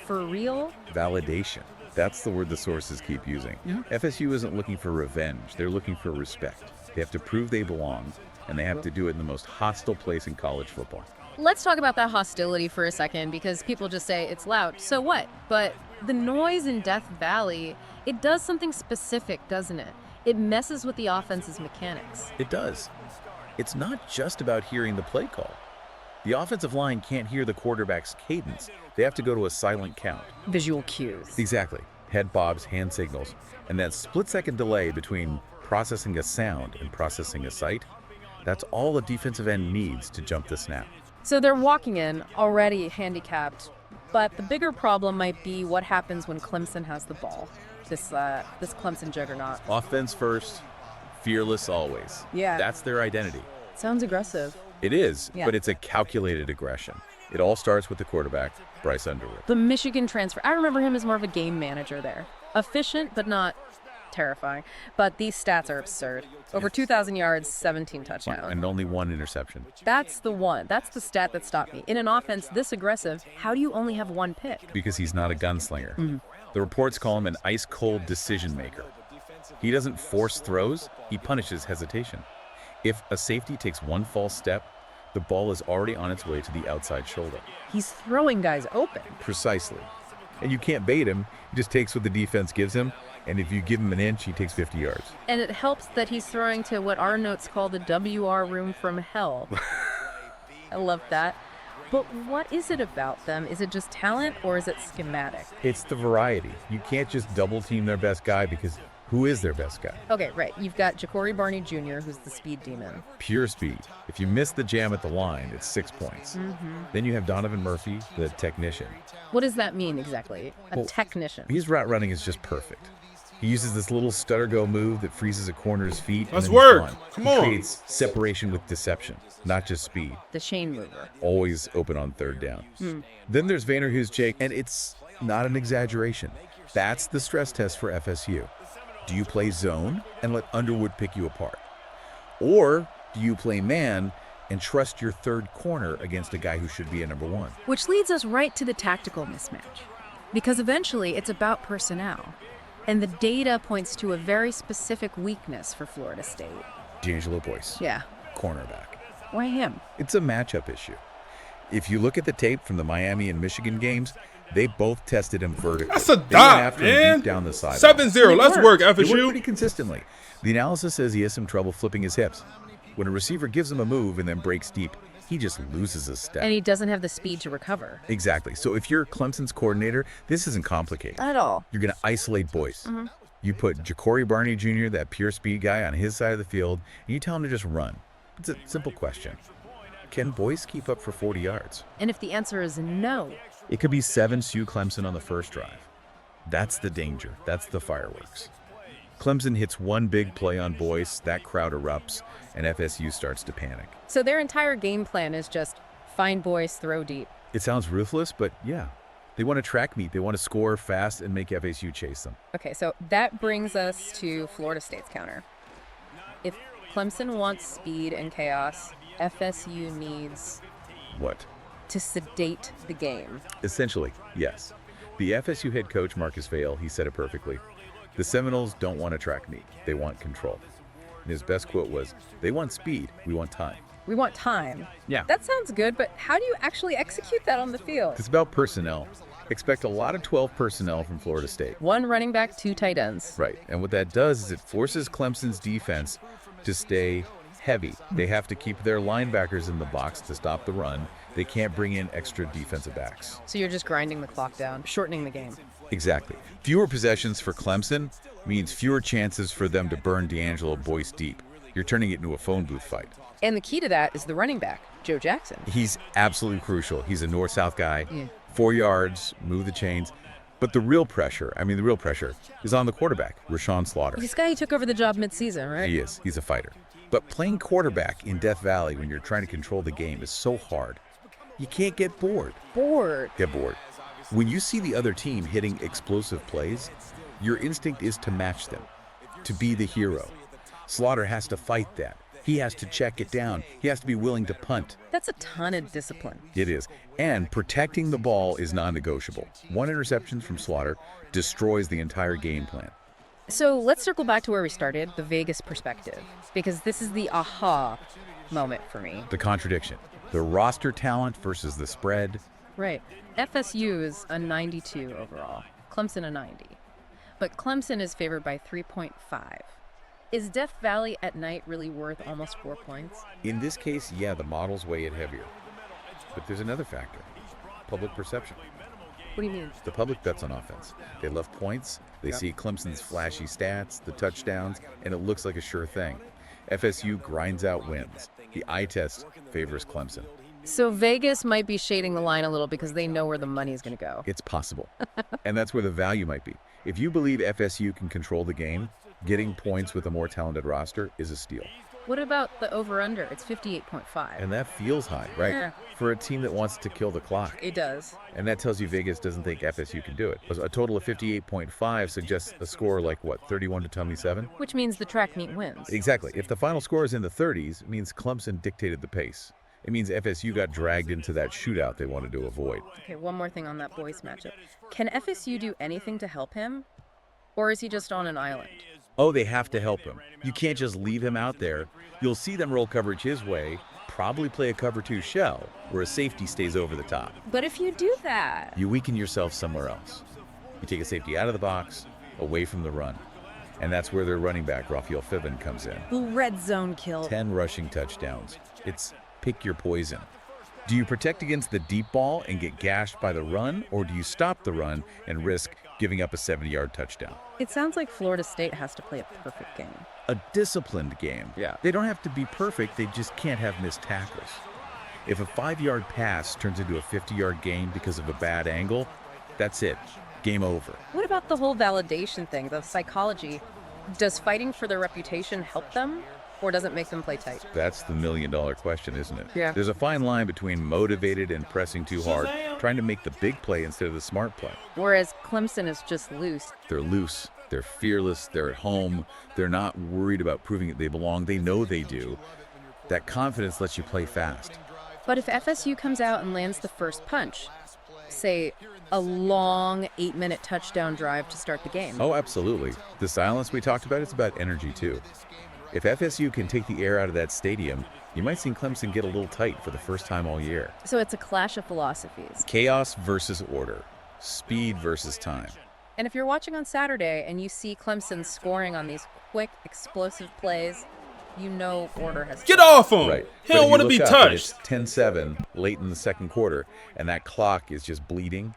for real. Validation. That's the word the sources keep using. FSU isn't looking for revenge. They're looking for respect. They have to prove they belong, and they have to do it in the most hostile place in college football. Let's talk about that hostility for a second, because people just say it's loud. So what? But the noise in Death Valley, it does something specific, doesn't it? It messes with the offense's mechanics. It does. It's not just about hearing the play call. The offensive line can't hear the quarterback's cadence. They have to go to a silent count. Visual cues. Exactly. Head bobs, hand signals, and that split-second delay between processing a sound and processing a sight, that's all a defensive end needs to jump the snap. So they're walking in already handicapped, but the bigger problem might be what happens when Clemson has the ball. This Clemson juggernaut. Offense first, fearless always. Yeah. That's their identity. Sounds aggressive. It is, Yeah. but it's a calculated aggression. It all starts with the quarterback, Bryce Underwood. The Michigan transfer. I remember him as more of a game manager there. Efficient, but not terrifying. But these stats are absurd. Over 2,000 yards, 17 touchdowns. And only 1 interception. That's the one. That's the stat that stopped me. In an offense this aggressive, how do you only have 1 pick? Because he's not a gunslinger. The reports call him an ice-cold decision maker. He doesn't force throws, he punishes hesitation. If a safety takes 1 false step, the ball is already on its way to the outside shoulder. He's throwing guys open. Precisely. And you can't bait him. He just takes what the defense gives him, And if you give him an inch, he takes 50 yards. And it helps that he's throwing to what our notes call the WR room from hell. I love that. But what is it about them? Is it just talent or is it schematic? It's the variety. You can't just double team their best guy because who is their best guy? Okay, right. You've got Ja'Cory Barney Jr., who's the speed demon. Pure speed. If you miss the jam at the line, it's 6 points. Then you have Donovan Murphy, the technician. What does that mean exactly? A technician. His route running is just perfect. He uses this little stutter-go move that freezes a corner's feet. Let's and then he's work. gone. Come He on. creates separation with deception, not just speed. The chain mover. Always open on third down. Then there's Vanderhoos Jake, and it's not an exaggeration. That's the stress test for FSU. Do you play zone and let Underwood pick you apart? Or do you play man and trust your third corner against a guy who should be a number one? Which leads us right to the tactical mismatch. Because eventually it's about personnel. And the data points to a very specific weakness for Florida State. D'Angelo Boyce, Yeah. cornerback. Why him? It's a matchup issue. If you look at the tape from the Miami and Michigan games, they both tested him vertically. That's a They went dot, after him man. deep down the sideline. 7-0. Let's work, They work FSU. pretty consistently. The analysis says he has some trouble flipping his hips. When a receiver gives him a move and then breaks deep, he just loses his step. And he doesn't have the speed to recover. Exactly. So if you're Clemson's coordinator, this isn't complicated. Not at all. You're going to isolate Boyce. You put Ja'Cory Barney Jr., that pure speed guy, on his side of the field, and you tell him to just run. It's a simple question. Can Boyce keep up for 40 yards? And if the answer is no, It could be 7 Sioux Clemson on the first drive. That's the danger. That's the fireworks. Clemson hits one big play on Boyce, that crowd erupts, and FSU starts to panic. so their entire game plan is just find Boyce, throw deep. It sounds ruthless, but yeah. They want to track meet. They want to score fast and make FSU chase them. Okay, so that brings us to Florida State's counter. If Clemson wants speed and chaos, FSU needs What? to sedate the game. Essentially, yes. The FSU head coach, Marcus Vail, he said it perfectly. The Seminoles don't want to track meet. They want control. And his best quote was, "They want speed. We want time." We want time. Yeah. That sounds good, but how do you actually execute that on the field? It's about personnel. Expect a lot of 12 personnel from Florida State. One running back, 2 tight ends. Right. And what that does is it forces Clemson's defense to stay heavy. They have to keep their linebackers in the box to stop the run. They can't bring in extra defensive backs. So you're just grinding the clock down, shortening the game. Exactly. Fewer possessions for Clemson means fewer chances for them to burn D'Angelo Boyce deep. You're turning it into a phone booth fight. And the key to that is the running back, Joe Jackson. He's absolutely crucial. He's a north-south guy. Yeah. 4 yards, move the chains. But the real pressure is on the quarterback, Rashawn Slaughter. This guy, he took over the job midseason, right? He is. He's a fighter. But playing quarterback in Death Valley when you're trying to control the game is so hard. You can't get bored. Get bored. When you see the other team hitting explosive plays, your instinct is to match them, to be the hero. Slaughter has to fight that. He has to check it down. He has to be willing to punt. That's a ton of discipline. It is. And protecting the ball is non-negotiable. One interception from Slaughter destroys the entire game plan. So let's circle back to where we started, the Vegas perspective, because this is the aha moment for me. The contradiction. The roster talent versus the spread. Right. FSU is a 92 overall, Clemson a 90. But Clemson is favored by 3.5. Is Death Valley at night really worth almost 4 points? In this case, yeah, the models weigh it heavier. But there's another factor. Public perception. What do you mean? The public bets on offense. They love points. They see Clemson's flashy stats, the touchdowns, and it looks like a sure thing. FSU grinds out wins. The eye test favors Clemson. So Vegas might be shading the line a little because they know where the money is going to go. It's possible. And that's where the value might be. If you believe FSU can control the game, getting points with a more talented roster is a steal. What about the over-under? It's 58.5. And that feels high, right? Yeah. For a team that wants to kill the clock. It does. And that tells you Vegas doesn't think FSU can do it. A total of 58.5 suggests a score like, what, 31-27? Which means the track meet wins. Exactly. If the final score is in the 30s, it means Clemson dictated the pace. It means FSU got dragged into that shootout they wanted to avoid. Okay, one more thing on that Boyce matchup. Can FSU do anything to help him? Or is he just on an island? Oh, they have to help him. You can't just leave him out there. You'll see them roll coverage his way, probably play a cover 2 shell, where a safety stays over the top. But if you do that... You weaken yourself somewhere else. You take a safety out of the box, away from the run. And that's where their running back, Rafael Fiven, comes in. Red zone kill. 10 rushing touchdowns. It's pick your poison. Do you protect against the deep ball and get gashed by the run, or do you stop the run and risk giving up a 70-yard touchdown? It sounds like Florida State has to play a perfect game. A disciplined game. Yeah. They don't have to be perfect, they just can't have missed tackles. If a 5-yard pass turns into a 50-yard gain because of a bad angle, that's it. Game over. What about the whole validation thing, the psychology? Does fighting for their reputation help them, or does it make them play tight? That's the million-dollar question, isn't it? Yeah. There's a fine line between motivated and pressing too hard, trying to make the big play instead of the smart play. Whereas Clemson is just loose. They're loose, they're fearless, they're at home, they're not worried about proving that they belong, they know they do. That confidence lets you play fast. But if FSU comes out and lands the first punch, say a long 8-minute touchdown drive to start the game. Oh, absolutely. The silence we talked about, it's about energy too. If FSU can take the air out of that stadium, you might see Clemson get a little tight for the first time all year. So it's a clash of philosophies. Chaos versus order. Speed versus time. And if you're watching on Saturday and you see Clemson scoring on these quick, explosive plays, you know order has Get off him! Right. He don't want to be touched. It's 10-7 late in the second quarter, and that clock is just bleeding.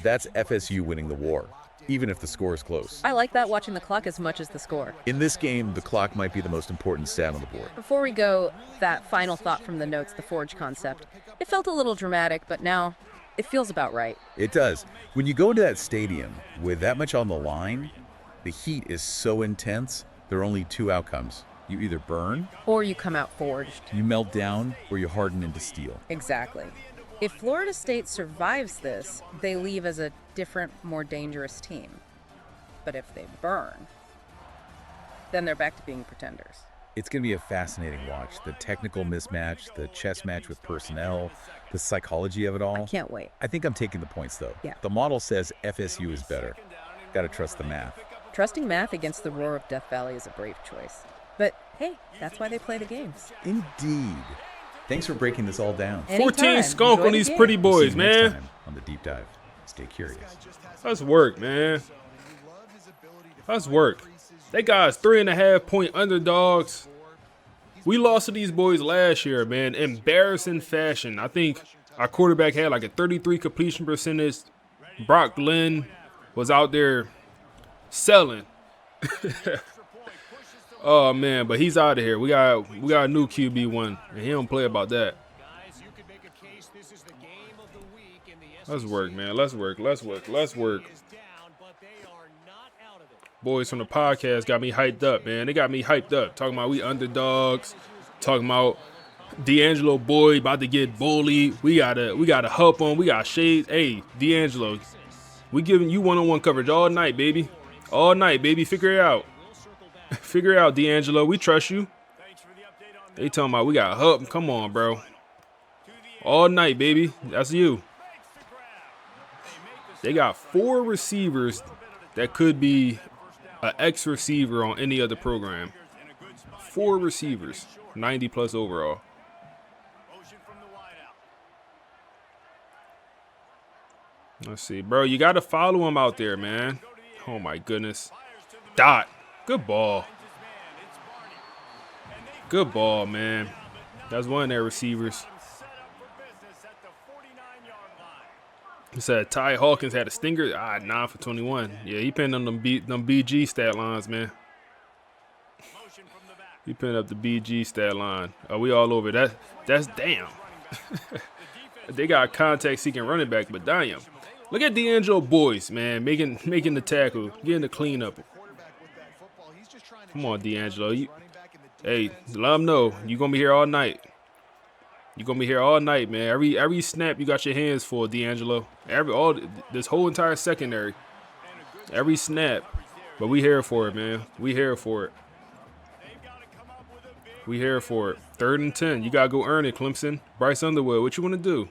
That's FSU winning the war, even if the score is close. I like that, watching the clock as much as the score. In this game, the clock might be the most important stat on the board. Before we go, that final thought from the notes, the forge concept. It felt a little dramatic, but now it feels about right. It does. When you go into that stadium with that much on the line, the heat is so intense, there are only two outcomes. You either burn, Or you come out forged. you melt down, or you harden into steel. Exactly. If Florida State survives this, they leave as a different, more dangerous team. But if they burn, then they're back to being pretenders. It's going to be a fascinating watch. The technical mismatch, the chess match with personnel, the psychology of it all. Can't wait. I think I'm taking the points, though. Yeah. The model says FSU is better. Got to trust the math. Trusting math against the roar of Death Valley is a brave choice. But hey, that's why they play the games. Indeed. Thanks for breaking this all down. 14 skunk on these pretty We'll see boys, you next man. time on the deep dive. Stay curious. Let's work, man. Let's work. They guys 3.5-point underdogs. We lost to these boys last year, man. Embarrassing fashion. I think our quarterback had like a 33 completion percentage. Brock Glenn was out there selling. Oh man, but he's out of here. We got a new QB1, and he don't play about that. Let's work, man. Let's work. Let's work. Let's work. Boys from the podcast got me hyped up, man. They got me hyped up. Talking about we underdogs. Talking about D'Angelo Boyd about to get bullied. We gotta help him. We got shades. Hey, D'Angelo, we giving you one-on-one coverage all night, baby. All night, baby. Figure it out. Figure it out, D'Angelo. We trust you. They talking about we got help. Come on, bro. All night, baby. That's you. They got 4 receivers that could be an ex-receiver on any other program. 4 receivers, 90+ overall. Let's see, bro. You got to follow him out there, man. Oh, my goodness. Dot. Good ball. Good ball, man. That's one of their receivers. He said Ty Hawkins had a stinger. 9 for 21. Yeah, he pinned on them BG stat lines, man. He pinned up the BG stat line. Oh, we all over that. That's damn. They got contact-seeking running back, but damn. Look at D'Angelo Boyce, man, making the tackle, getting the cleanup. Come on, D'Angelo. Hey, let him know you're gonna be here all night. You're gonna be here all night, man. Every snap you got your hands full, D'Angelo. This whole entire secondary. Every snap. But we here for it, man. We here for it. We here for it. 3rd and 10. You gotta go earn it, Clemson. Bryce Underwood, what you wanna do?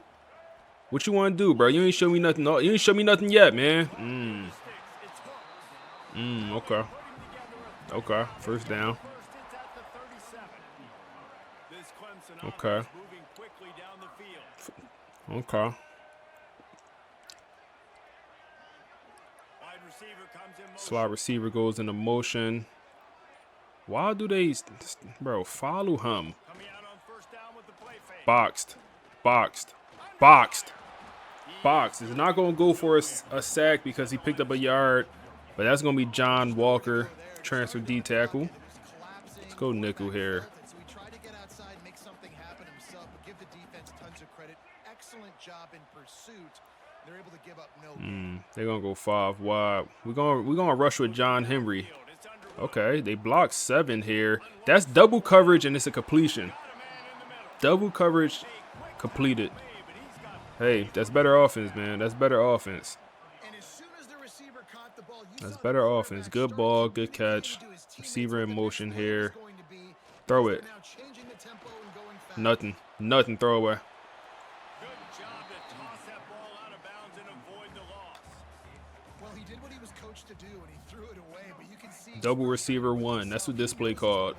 What you wanna do, bro? You ain't show me nothing. You ain't show me nothing yet, man. Okay. Okay. First down. Okay. Okay. Slot receiver goes into motion. Why do they, bro, follow him? Boxed, boxed, boxed, boxed. It's not going to go for a sack because he picked up a yard, but that's going to be John Walker, transfer D tackle. Let's go nickel here. So he tried to get outside, make something happen himself, but give the defense tons of credit. Excellent job in pursuit. They're able to give up no. They're gonna go 5 wide. We're gonna rush with John Henry. Okay, they blocked 7 here. That's double coverage and it's a completion. Double coverage completed. Hey, that's better offense, man. That's better offense. That's better offense. Good ball, good catch. Receiver in motion here. Throw it. Nothing. Nothing. Throw away. Double receiver 1. That's what this play called.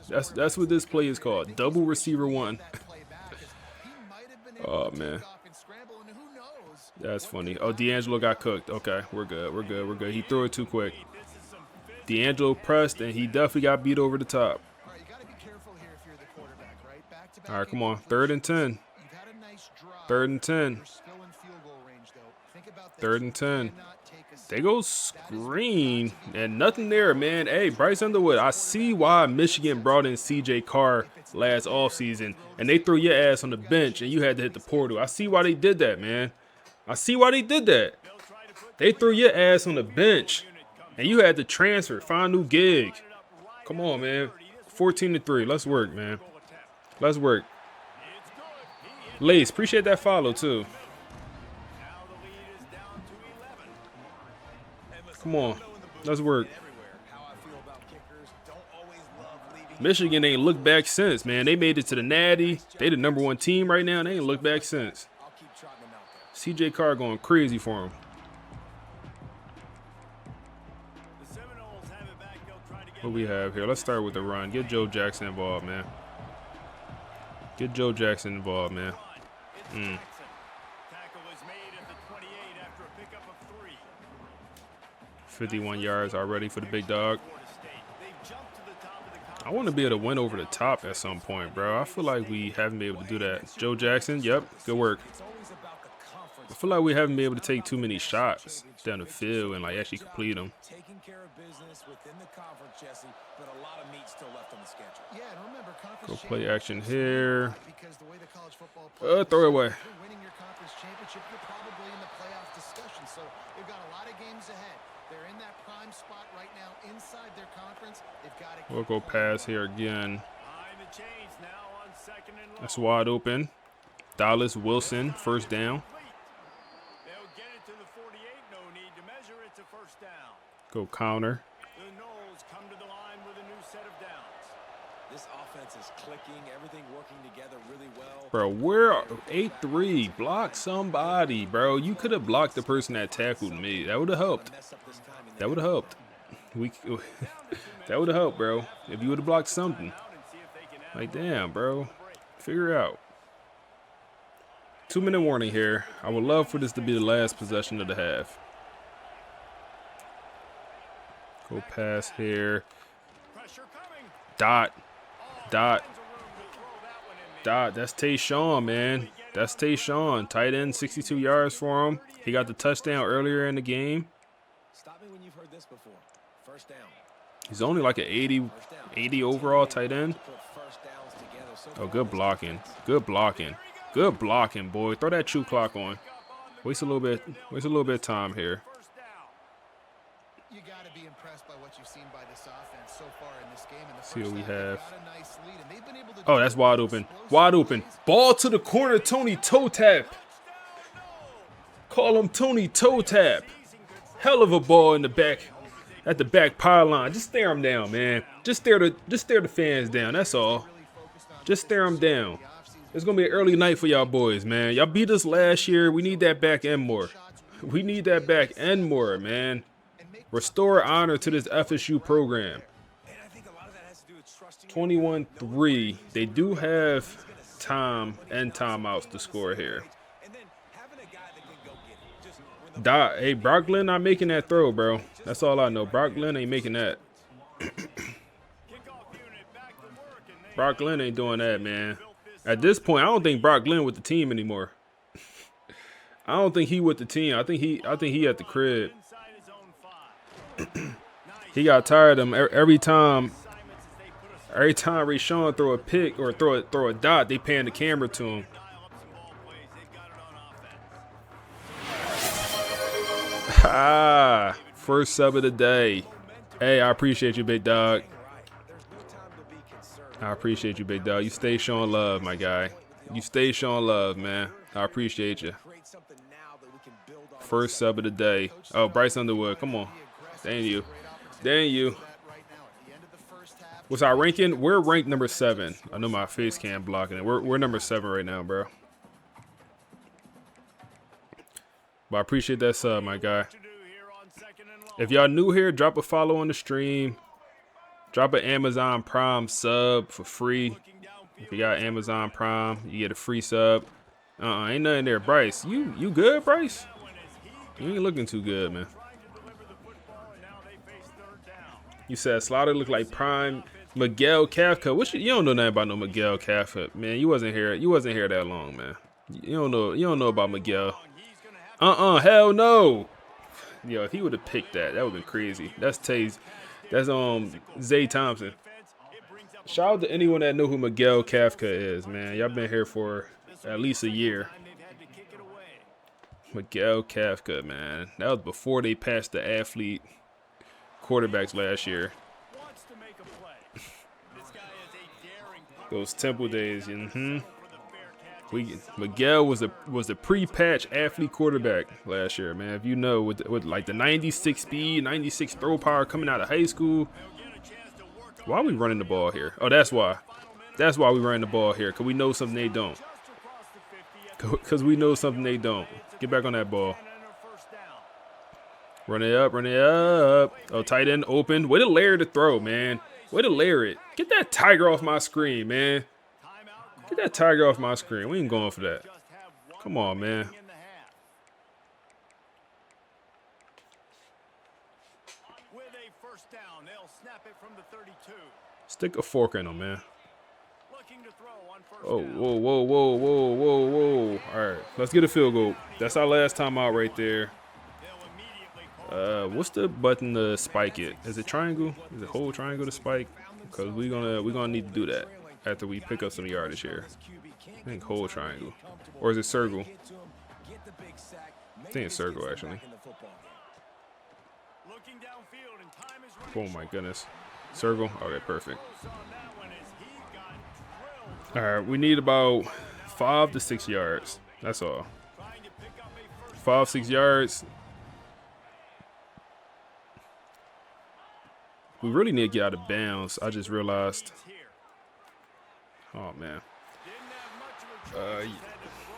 That's what this play is called. Double receiver 1. Oh man. That's funny. Oh, D'Angelo got cooked. Okay, we're good. We're good. We're good. He threw it too quick. D'Angelo pressed and he definitely got beat over the top. All right, come on. 3rd and 10. 3rd and 10. 3rd and 10. They go screen and nothing there, man. Hey, Bryce Underwood, I see why Michigan brought in CJ Carr last offseason and they threw your ass on the bench and you had to hit the portal. I see why they did that, man. I see why they did that. They threw your ass on the bench and you had to transfer, find a new gig. Come on, man. 14-3. Let's work, man. Let's work. Lace, appreciate that follow, too. Come on. Let's work. Michigan ain't looked back since, man. They made it to the Natty. They the #1 team right now, and they ain't looked back since. CJ Carr going crazy for him. What we have here? Let's start with the run. Get Joe Jackson involved, man. Get Joe Jackson involved, man. 51 yards already for the big dog. I want to be able to win over the top at some point, bro. I feel like we haven't been able to do that. Joe Jackson, yep, good work. I feel like we haven't been able to take too many shots down the field and like actually complete them. Go play action here. Throw it away. We'll go pass here again. That's wide open. Dallas Wilson, first down. Go counter. This offense is clicking, everything working together really well. Bro, we're 8-3. Block somebody, bro. You could have blocked the person that tackled me. That would have helped. That would have helped. That would have helped, bro. If you would have blocked something. Like, damn, bro. Figure it out. 2-minute warning here. I would love for this to be the last possession of the half. Go pass here. Dot. Dot. Dot. That's Tayshawn, man. That's Tayshawn. Tight end, 62 yards for him. He got the touchdown earlier in the game. Stop me when you've heard this before. First down. He's only like an 80 overall tight end. Oh, good blocking. Good blocking. Good blocking, boy. Throw that chew clock on. Waste a little bit of time here. You got to be impressed by what you've seen by this offense so far in this game. See what we have. Oh, that's wide open. Wide open. Ball to the corner. Tony toe tap. Call him Tony toe tap. Hell of a ball in the back. At the back pylon. Just stare him down, man. Just stare the fans down. That's all. Just stare them down. It's going to be an early night for y'all boys, man. Y'all beat us last year. We need that back and more. We need that back and more, man. Restore honor to this FSU program. 21-3. They do have time and timeouts to score here. Hey, Brock Glenn not making that throw, bro. That's all I know. Brock Glenn ain't making that. Brock Glenn ain't doing that, man. At this point, I don't think Brock Glenn with the team anymore. I don't think he with the team. I think he at the crib. He got tired of him every time. Every time Rashawn throw a pick or throw a dot, they pan the camera to him. Ah, first sub of the day. Hey, I appreciate you, big dog. I appreciate you, big dog. You stay showing love, my guy. You stay showing love, man. I appreciate you. First sub of the day. Oh, Bryce Underwood. Come on. Dang you. Dang you. What's our ranking? We're ranked number 7. I know my face cam blocking it. We're number 7 right now, bro. But I appreciate that sub, my guy. If y'all new here, drop a follow on the stream. Drop an Amazon Prime sub for free. If you got Amazon Prime, you get a free sub. Ain't nothing there. Bryce, you good, Bryce? You ain't looking too good, man. You said Slaughter looked like prime Miguel Kafka. You don't know nothing about no Miguel Kafka, man. You wasn't here that long, man. You don't know about Miguel. Hell no. Yo, if he would have picked that would have been crazy. That's Taze. That's Zay Thompson. Shout out to anyone that know who Miguel Kafka is, man. Y'all been here for at least a year. Miguel Kafka, man. That was before they passed the athlete quarterbacks last year. Those Temple days. Miguel was a pre-patch athlete quarterback last year, man. If you know, with like the 96 speed, 96 throw power coming out of high school. Why are we running the ball here? Oh, that's why. That's why we running the ball here, because we know something they don't. Because we know something they don't. Get back on that ball. Run it up, run it up. Oh, tight end open. Way to layer the throw, man. Way to layer it. Get that tiger off my screen, man. Get that tiger off my screen. We ain't going for that. Come on, man. Stick a fork in him, man. Oh, whoa, whoa, whoa, whoa, whoa, whoa. All right, let's get a field goal. That's our last time out right there. What's the button to spike it? Is it triangle? Is it whole triangle to spike? Because we're gonna need to do that after we pick up some yardage here. I think whole triangle. Or is it circle? I think it's circle, actually. Oh my goodness. Circle? Okay, perfect. All right, we need about 5 to 6 yards. That's all. 5, 6 yards. We really need to get out of bounds. I just realized. Oh, man.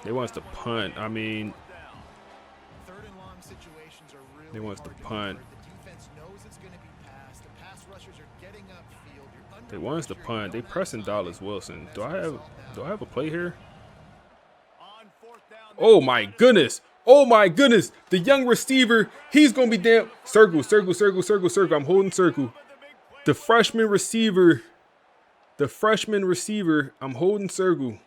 They want us to punt. I mean, they want us to punt. They want us to punt. They pressing Dallas Wilson. Do I have a play here? Oh my goodness. Oh my goodness. The young receiver, he's gonna be damn. Circle, circle, circle, circle, circle. I'm holding circle. The freshman receiver. I'm holding circle.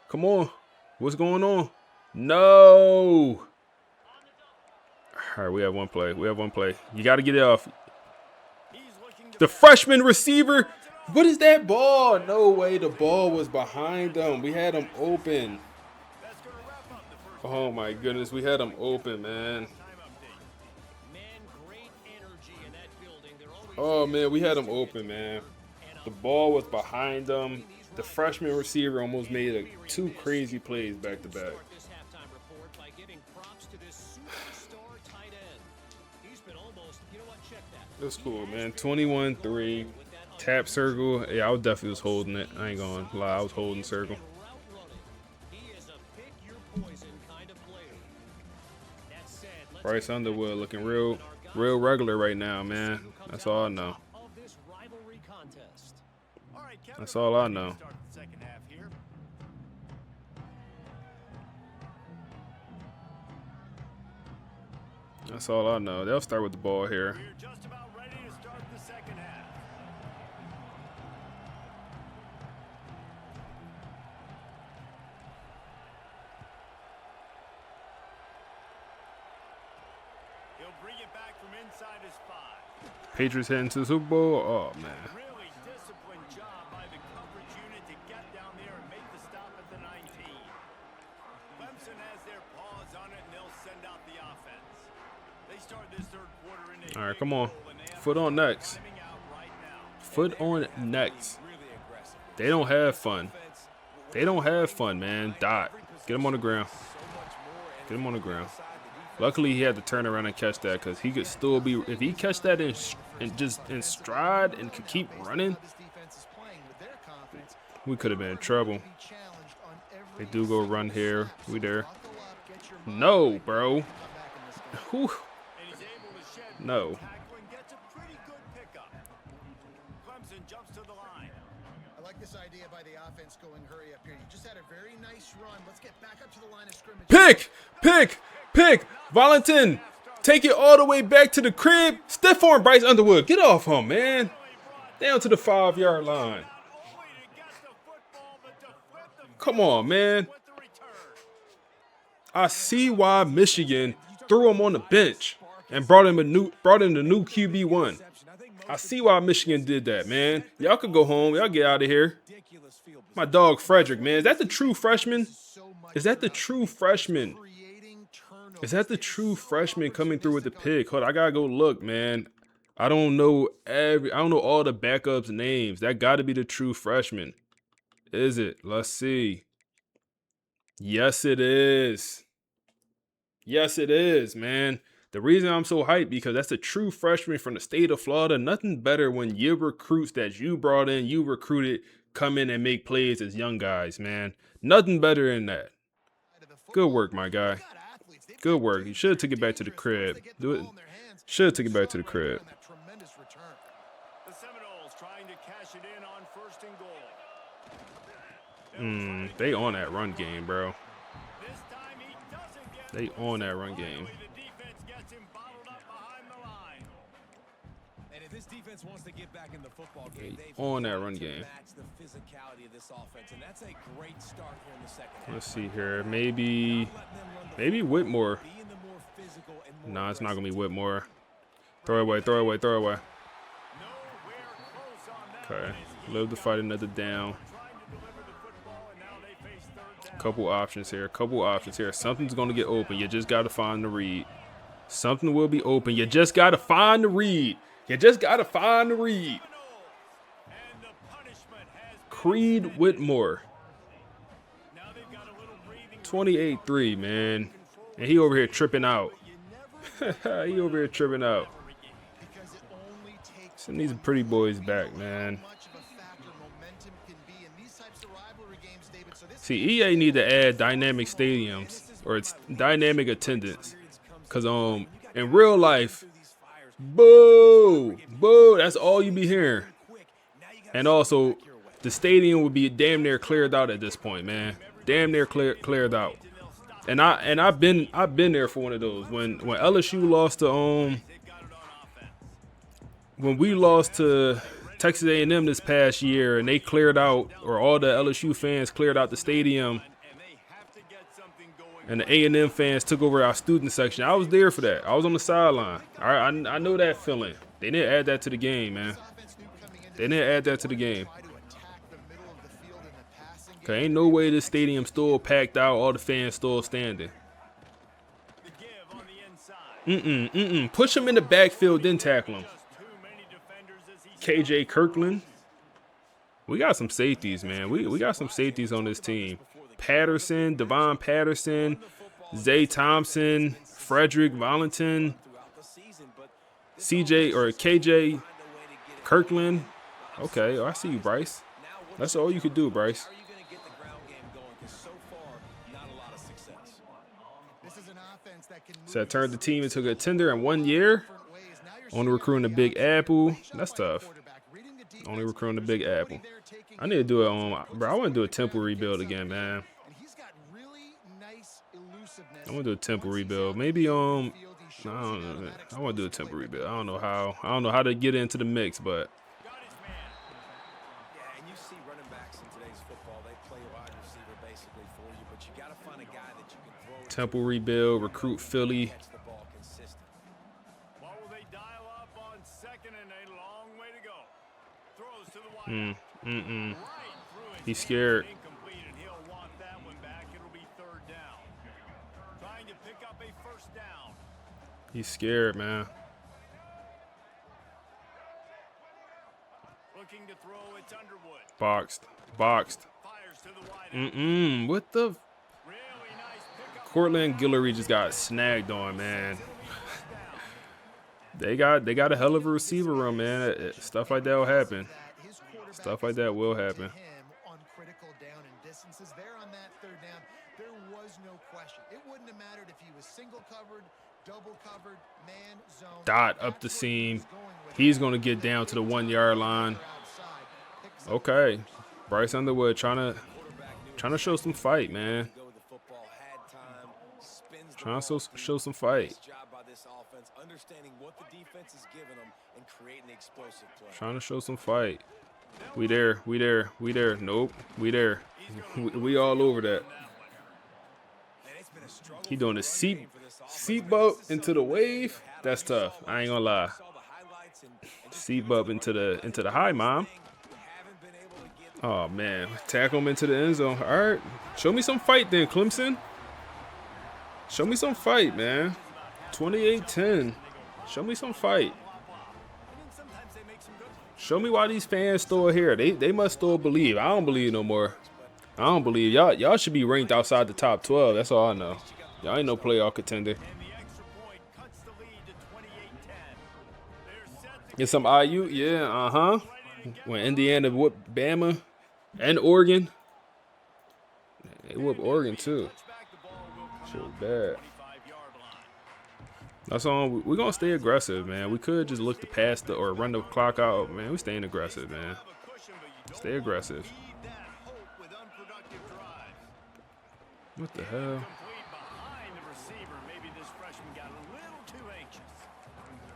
Come on. What's going on? No. All right, we have one play. You got to get it off. The freshman receiver. What is that ball? No way. The ball was behind them. We had them open. Oh, my goodness. We had them open, man. Oh, man. We had them open, man. The ball was behind them. The freshman receiver almost made 2 crazy plays back to back. That's cool, man. 21-3. Tap circle. Yeah, I definitely was holding it. I ain't gonna lie. I was holding circle. Bryce Underwood looking real regular right now, man. That's all I know. That's all I know. That's all I know. They'll start with the ball here. We're just about ready to start the second half. He'll bring it back from inside his 5. Patriots heading to the Super Bowl. Oh, man. Really disciplined job by the coverage unit to get down there and make the stop at the 19. Clemson has their paws on it, and they'll send out the offense. They start this third quarter in a All right, come on. and they have Foot on next. timing out right now. Foot on next. They don't have fun. They don't have fun, man. Dot. Get him on the ground. Get him on the ground. Luckily, he had to turn around and catch that because he could still be. If he catch that in just in stride and could keep running, we could have been in trouble. They do go run here. We there. No, bro. Whew. No. Gets a pretty good pickup. Clemson jumps to the line. I like this idea by the offense going hurry up here. You just had a very nice run. Let's get back up to the line of scrimmage. Pick. Valentin. Take it all the way back to the crib. Stiff arm Bryce Underwood. Get off him, man. Down to the 5-yard line. Come on, man. I see why Michigan threw him on the bench and brought in the new QB1. I see why Michigan did that, man. Y'all could go home. Y'all get out of here. My dog Frederick, man. Is that the true freshman? Is that the true freshman? Is that the true freshman coming through with the pick? Hold on, I gotta go look, man. I don't know all the backups' names. That gotta be the true freshman. Is it? Let's see. Yes, it is. Yes, it is, man. The reason I'm so hyped because that's a true freshman from the state of Florida. Nothing better when your recruits that you brought in, you recruited, come in and make plays as young guys, man. Nothing better than that. Good work, my guy. Good work. You should have took it back to the crib. Do it. Should have took it back to the crib. The Seminoles trying to cash it in on 1st and goal. They on that run game, bro. They on that run game. The defense gets him bottled up behind the line. And if this defense wants to get back in the football game, they've On that got run to game. match the physicality of this offense, and that's a great start here in the second half. Let's see here. Maybe Whitmore. Being the more physical and more No, it's not gonna be aggressive Whitmore. Throw it away. Nowhere close on that. Okay. Live to fight another down. Trying to deliver the football, and now they face 3rd down. Couple options here. Something's gonna get open. You just gotta find the read. Something will be open. You just gotta find the read. And the punishment has been Creed Whitmore. now they've got a little breathing 28-3, man. And he over here tripping out. He over here tripping out. Send these pretty boys back, man. See, EA need to add dynamic stadiums or it's dynamic attendance. Cause in real life, boo, that's all you be hearing. And also, the stadium would be damn near cleared out at this point, man. Damn near cleared out. And I've been there for one of those. When LSU lost to when we lost to Texas A&M this past year, and they cleared out, or all the LSU fans cleared out the stadium, and the A&M fans took over our student section. I was there for that. I was on the sideline. All right, I know that feeling. They didn't add that to the game, man. They didn't add that to the game. Okay, ain't no way this stadium still packed out, all the fans still standing. Push him in the backfield, then tackle him. KJ Kirkland. We got some safeties, man. We got some safeties on this team. Patterson, Devon Patterson, Zay Thompson, Frederick Valentin, CJ or KJ Kirkland. Okay, I see you, Bryce. That's all you could do, Bryce. So I turned the team into a contender in 1 year. Only recruiting the Big Apple. That's tough. Only recruiting the Big Apple. I need to do it bro. I want to do a temple rebuild again, man. I want to do a temple rebuild. Maybe I don't know. Man. I want to do a temporary build. I don't know how. I don't know how to get into the mix, but Got his man. Yeah, and you see running backs in today's football, they play wide receiver basically for you, but you got to find a guy that you can throw it to. temple rebuild, recruit Philly. Catch the ball consistent. What will they dial up on second and a long way to go? Throws to the wide. Mm. Right through his He's hands, scared. incomplete, and he'll want that one back. It'll be third down. Trying to pick up a first down. He's scared, man. Looking to throw, it's Underwood. Boxed. Fires to the wide. What the? Really nice pickup. Cortland Guillory just got snagged on, man. They got a hell of a receiver room, man. Stuff like that will happen. Stuff like that will happen. On critical down and distances there on that third down, there was no question. It wouldn't have mattered if he was single covered, double covered, man, zone. Dot up the seam. He's going to get down to the 1 yard line. Okay. Bryce Underwood trying to show some fight, man. Trying to show some fight. Trying to show some fight. We there. Nope. We there. We all over that. He doing a seat bump into the wave. That's tough. I ain't gonna lie. Seat bump into the high, mom. Oh man, tackle him into the end zone. All right, show me some fight then, Clemson. Show me some fight, man. 28-10. Show me some fight. Show me why these fans still here. They must still believe. I don't believe no more. I don't believe y'all should be ranked outside the top 12. That's all I know. Y'all ain't no playoff contender. Get some IU, yeah, When Indiana whooped Bama and Oregon, they whooped Oregon too. Shit was bad. That's all. We're gonna stay aggressive, man. We could just look to pass or run the clock out, man. We staying aggressive, man. Stay aggressive. What the hell?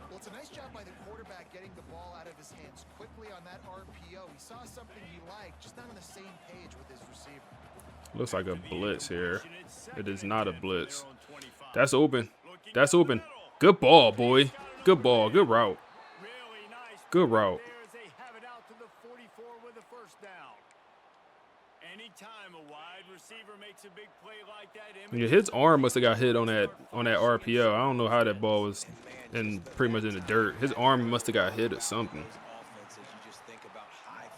Well, it's a nice job by the quarterback getting the ball out of his hands quickly on that RPO. He saw something he liked, just not on the same page with his receiver. Looks like a blitz here. It is not a blitz. That's open. That's open. Good ball, boy. Good ball. Good route. Good route. Yeah, his arm must have got hit on that RPO. I don't know how that ball was pretty much in the dirt. His arm must have got hit or something.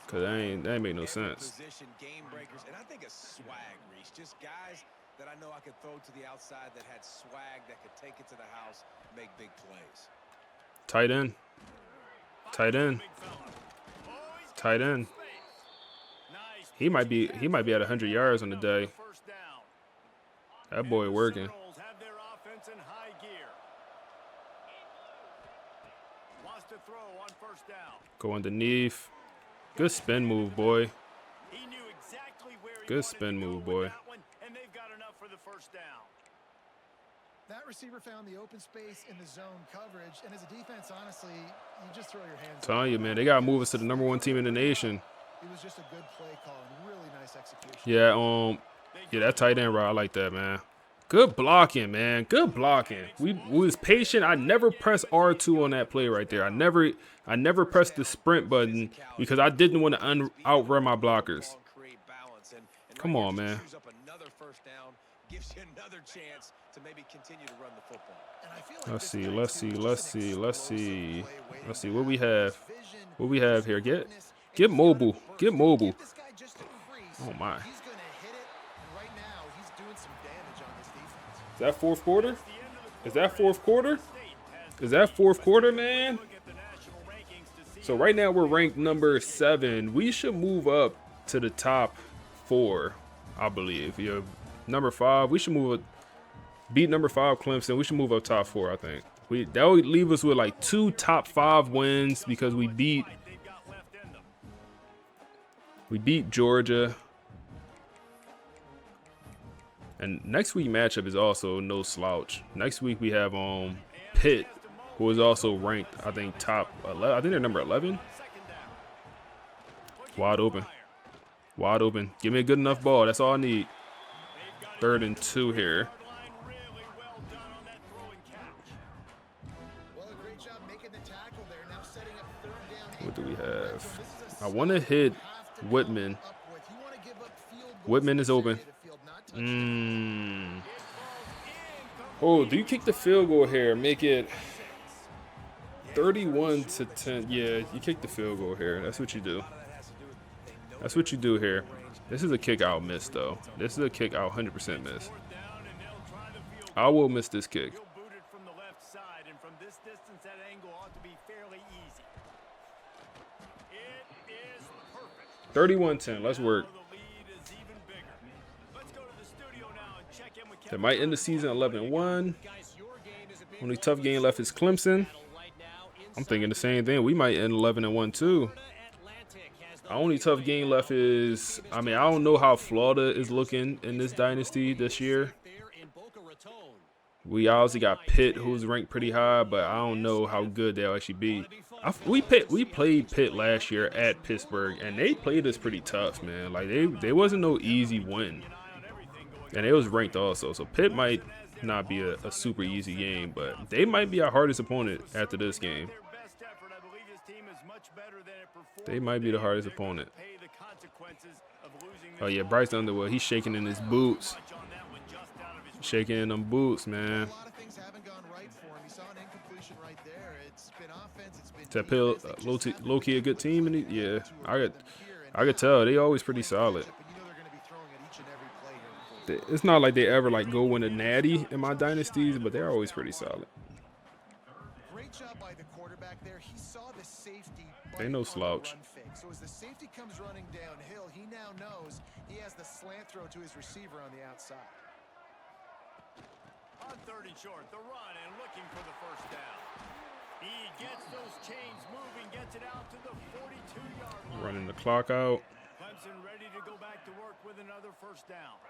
Cause that ain't make no sense. And I think a swag, Reese. Just guys that I know I could throw to the outside that had swag that could take it to the house, make big plays. Tight end. Tight end. Tight end. He might be at 100 yards on the day. That boy working. Go underneath. Good spin move, boy. Good spin move, boy. That receiver found the open space in the zone coverage, and as a defense, honestly, you just throw your hands up. Telling you, man, they gotta move us to the #1 team in the nation. It was just a good play call and really nice execution. Yeah, that tight end route, I like that, man. Good blocking, man. Good blocking. We was patient. I never pressed R2 on that play right there. I never pressed the sprint button because I didn't want to outrun my blockers. Come on, man. Let's see what we have. What we have here. Get mobile. Get mobile. Oh my. Is that fourth quarter? Is that fourth quarter? Is that fourth quarter, man? So right now we're ranked number 7. We should move up to the top 4, I believe. Yeah, number 5. We should move up, beat number 5 Clemson. We should move up top 4, I think. That would leave us with like 2 top 5 wins because we beat Georgia. And next week matchup is also no slouch. Next week we have Pitt, who is also ranked, I think, top 11. I think they're number 11. Wide open. Wide open. Give me a good enough ball. That's all I need. 3rd and 2 here. What do we have? I want to hit Whitman. Whitman is open. Oh, do you kick the field goal here? Make it 31-10. Yeah, you kick the field goal here. That's what you do. That's what you do here. This is a kick out miss, though. This is a kick out 100% miss. I will miss this kick. 31-10. Let's work. They might end the season 11-1. Only tough game left is Clemson. I'm thinking the same thing. We might end 11-1 too. Our only tough game left is, I mean, I don't know how Florida is looking in this dynasty this year. We obviously got Pitt, who's ranked pretty high, but I don't know how good they'll actually be. We played Pitt last year at Pittsburgh, and they played us pretty tough, man. Like they wasn't no easy win, and it was ranked also. So Pitt might not be a super easy game, but they might be our hardest opponent after this game. They might be the hardest opponent. Oh yeah, Bryce Underwood, he's shaking in his boots. Shaking in them boots, man. Is that Pill low-key a good team? Yeah, I could tell. They always pretty solid. It's not like they ever like go win a natty in my dynasties, but they're always pretty solid. They no slouch. So as the safety comes running downhill, he now knows he has the slant throw to his receiver on the outside. On 3rd and short, the run and looking for the first down. He gets those chains moving, gets it out to the 42-yard line. Running the clock out. Clemson ready to go back to work with another first down.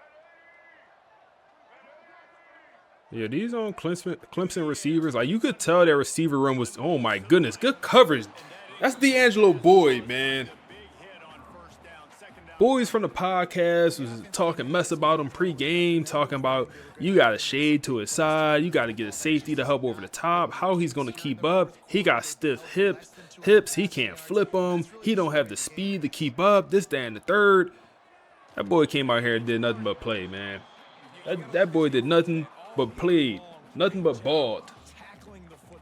Yeah, these on Clemson receivers, like you could tell their receiver run was, oh my goodness, good coverage. That's D'Angelo Boyd, man. Boys from the podcast was talking mess about him pre-game, talking about you got to shade to his side, you got to get a safety to help over the top, how he's going to keep up. He got stiff hips, he can't flip them, he don't have the speed to keep up, this, that, and the third. That boy came out here and did nothing but play, man. That boy did nothing but played, nothing but balled.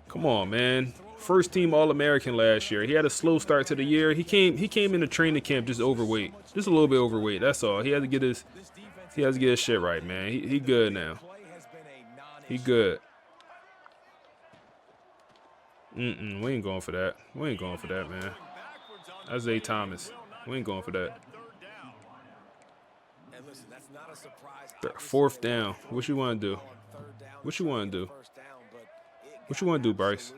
Come on, man. First team All-American last year. He had a slow start to the year. He came into training camp just overweight, just a little bit overweight. That's all. He has to get his shit right, man. He good now. He good. We ain't going for that. We ain't going for that, man. That's Zay Thomas. We ain't going for that. 4th down. What you want to do? What you want to do? What you want to do, Bryce?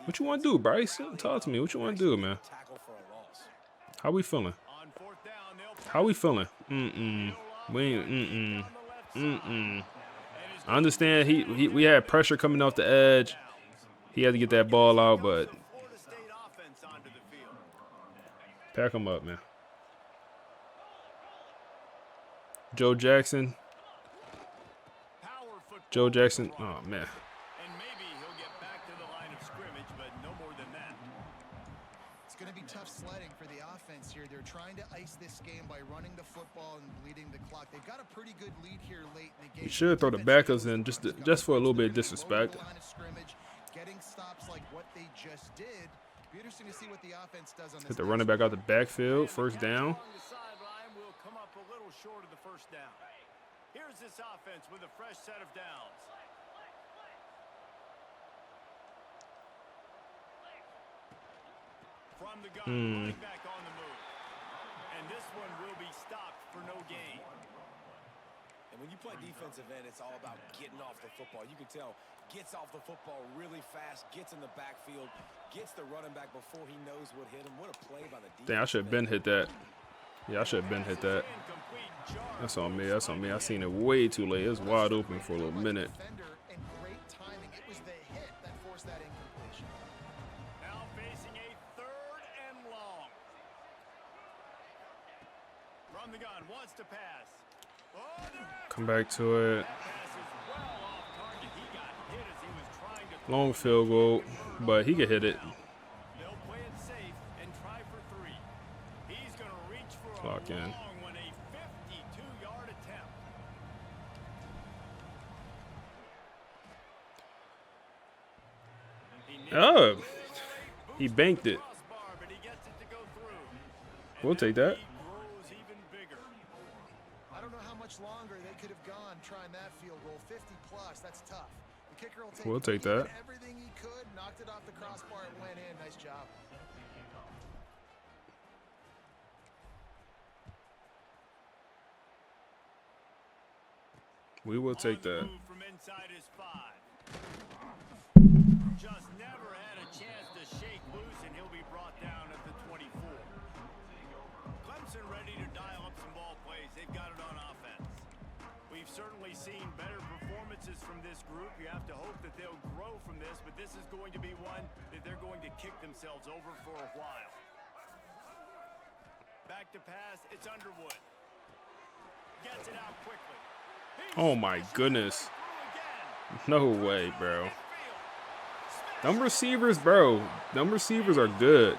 What you want to do, Bryce? Talk to me. What you want to do, man? How we feeling? How we feeling? We ain't. I understand we had pressure coming off the edge. He had to get that ball out, but pack him up, man. Joe Jackson. Oh, man. Tough sledding for the offense here. They're trying to ice this game by running the football and bleeding the clock. They've got a pretty good lead here late in the game. You should throw the backups in just for a little bit of disrespect. Getting stops like what they just did. Be interesting to see what the offense does on this. Hit the running back out the backfield, first down. Will come up a little short of the first down. Here's this offense with a fresh set of downs. From the gun, running back on the move. And this one will be stopped for no gain. And when you play defensive end, it's all about getting off the football. You can tell, gets off the football really fast, gets in the backfield, gets the running back before he knows what hit him. What a play by the defense. Dang, I should have been hit that. Yeah, I should have been hit that. That's on me. That's on me. I seen it way too late. It was wide open for a little minute. Come back to it. Long field goal, but he could hit it. Clock in. Oh, he banked it. We'll take that. I don't know how much longer they could have gone trying that field goal. 50 plus, that's tough. The kicker will take, We'll take that. Everything he could, knocked it off the crossbar, it went in. Nice job. We will take that. From inside his 5. Just never had a chance to shake loose, and he'll be brought down at the 24. Clemson ready to dial up some ball plays. They've got it on offense. We've certainly seen better performances from this group. You have to hope that they'll grow from this, but this is going to be one that they're going to kick themselves over for a while. Back to pass, it's Underwood. Gets it out quickly. Oh my goodness. No way, bro. Them receivers, bro. Them receivers are good.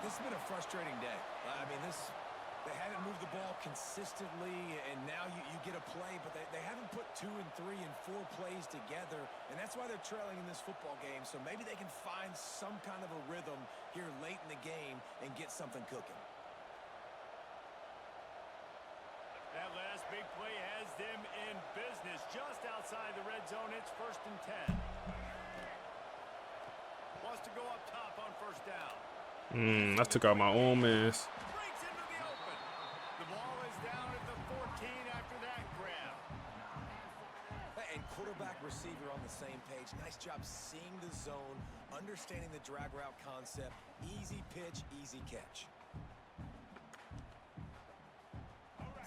This has been a frustrating day. I mean, they haven't moved the ball consistently, and now you get a play, but they haven't put 2 and 3 and 4 plays together, and that's why they're trailing in this football game. So maybe they can find some kind of a rhythm here late in the game and get something cooking. That last big play has them in business just outside the red zone. It's 1st and 10. Wants to go up top on 1st down. I took out my own man's. Breaks into the open. The ball is down at the 14 after that grab. And quarterback receiver on the same page. Nice job seeing the zone, understanding the drag route concept. Easy pitch, easy catch.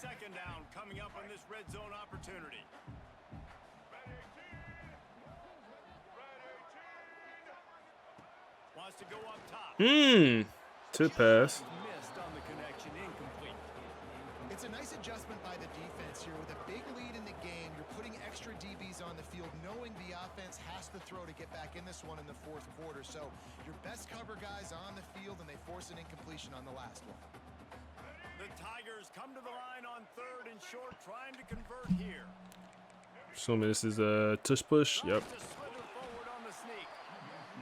2nd down coming up on this red zone opportunity. Wants to go up top. Tip pass. Missed on the connection, incomplete. It's a nice adjustment by the defense here. With a big lead in the game, you're putting extra DBs on the field, knowing the offense has to throw to get back in this one in the 4th quarter. So your best cover guys on the field, and they force an incompletion on the last one. The Tigers come to the line on 3rd and short, trying to convert here. Assuming this is a tush push. Yep. To slither forward on the sneak.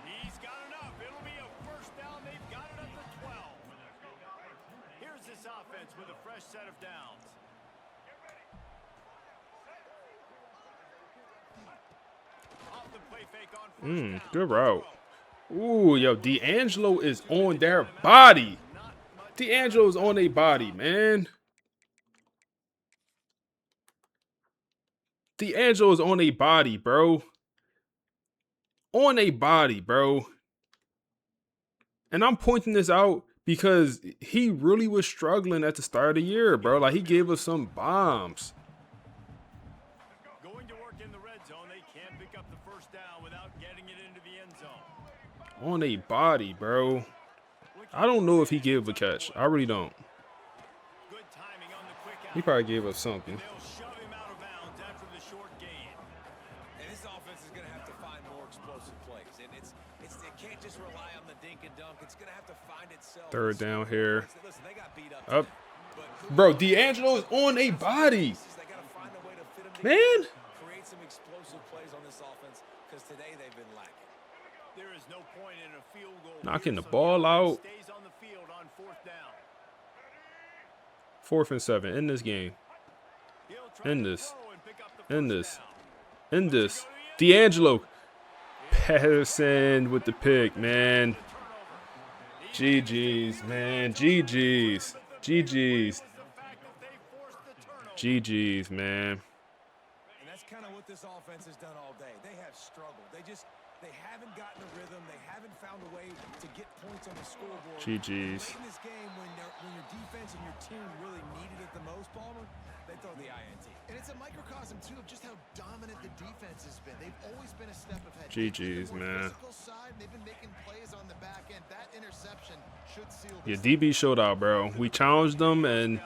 He's got enough. It'll be a 1st down. They've got it at the 12. Here's this offense with a fresh set of downs. Off the play fake on 1st down. Good route. Ooh, yo, D'Angelo is on their body. D'Angelo's on a body, man. D'Angelo's on a body, bro. On a body, bro. And I'm pointing this out because he really was struggling at the start of the year, bro. Like, he gave us some bombs. Going to work in the red zone. They can't pick up the 1st down without getting it into the end zone. On a body, bro. I don't know if he gave a catch. I really don't. Good timing on the quick out. He probably gave us something. They'll shove him out of bounds after the short gain. And this offense is going to have to find more explosive plays. And it can't just rely on the dink and dunk. It's going to have to find itself. 3rd down here. Listen, they got beat up. Up. Bro, D'Angelo is on a body. They got to find a way to fit him Man. create some explosive plays on this offense, because today they've been lacking. There is no point in a field goal. Knocking here, the so ball out. Stays on the field on 4th down. 4th and 7 in this game. He'll try In to this. throw and pick up the In 1st this. down. In this. D'Angelo. Patterson with the pick, man. GG's, man. GG's. GG's. GG's, man. And that's kind of what this offense has done all day. They have struggled. They haven't gotten a rhythm. They haven't found a way to get points on the scoreboard. GG's. Late in this game, when your defense defense and your team really needed it the most, Palmer, they throw the INT. And it's a microcosm, too, of just how dominant the defense has been. They've always been a step ahead. GG's, man. Physical side, they've been making plays on the back end. That interception should seal Yeah, this. DB showed out, bro. We challenged them, and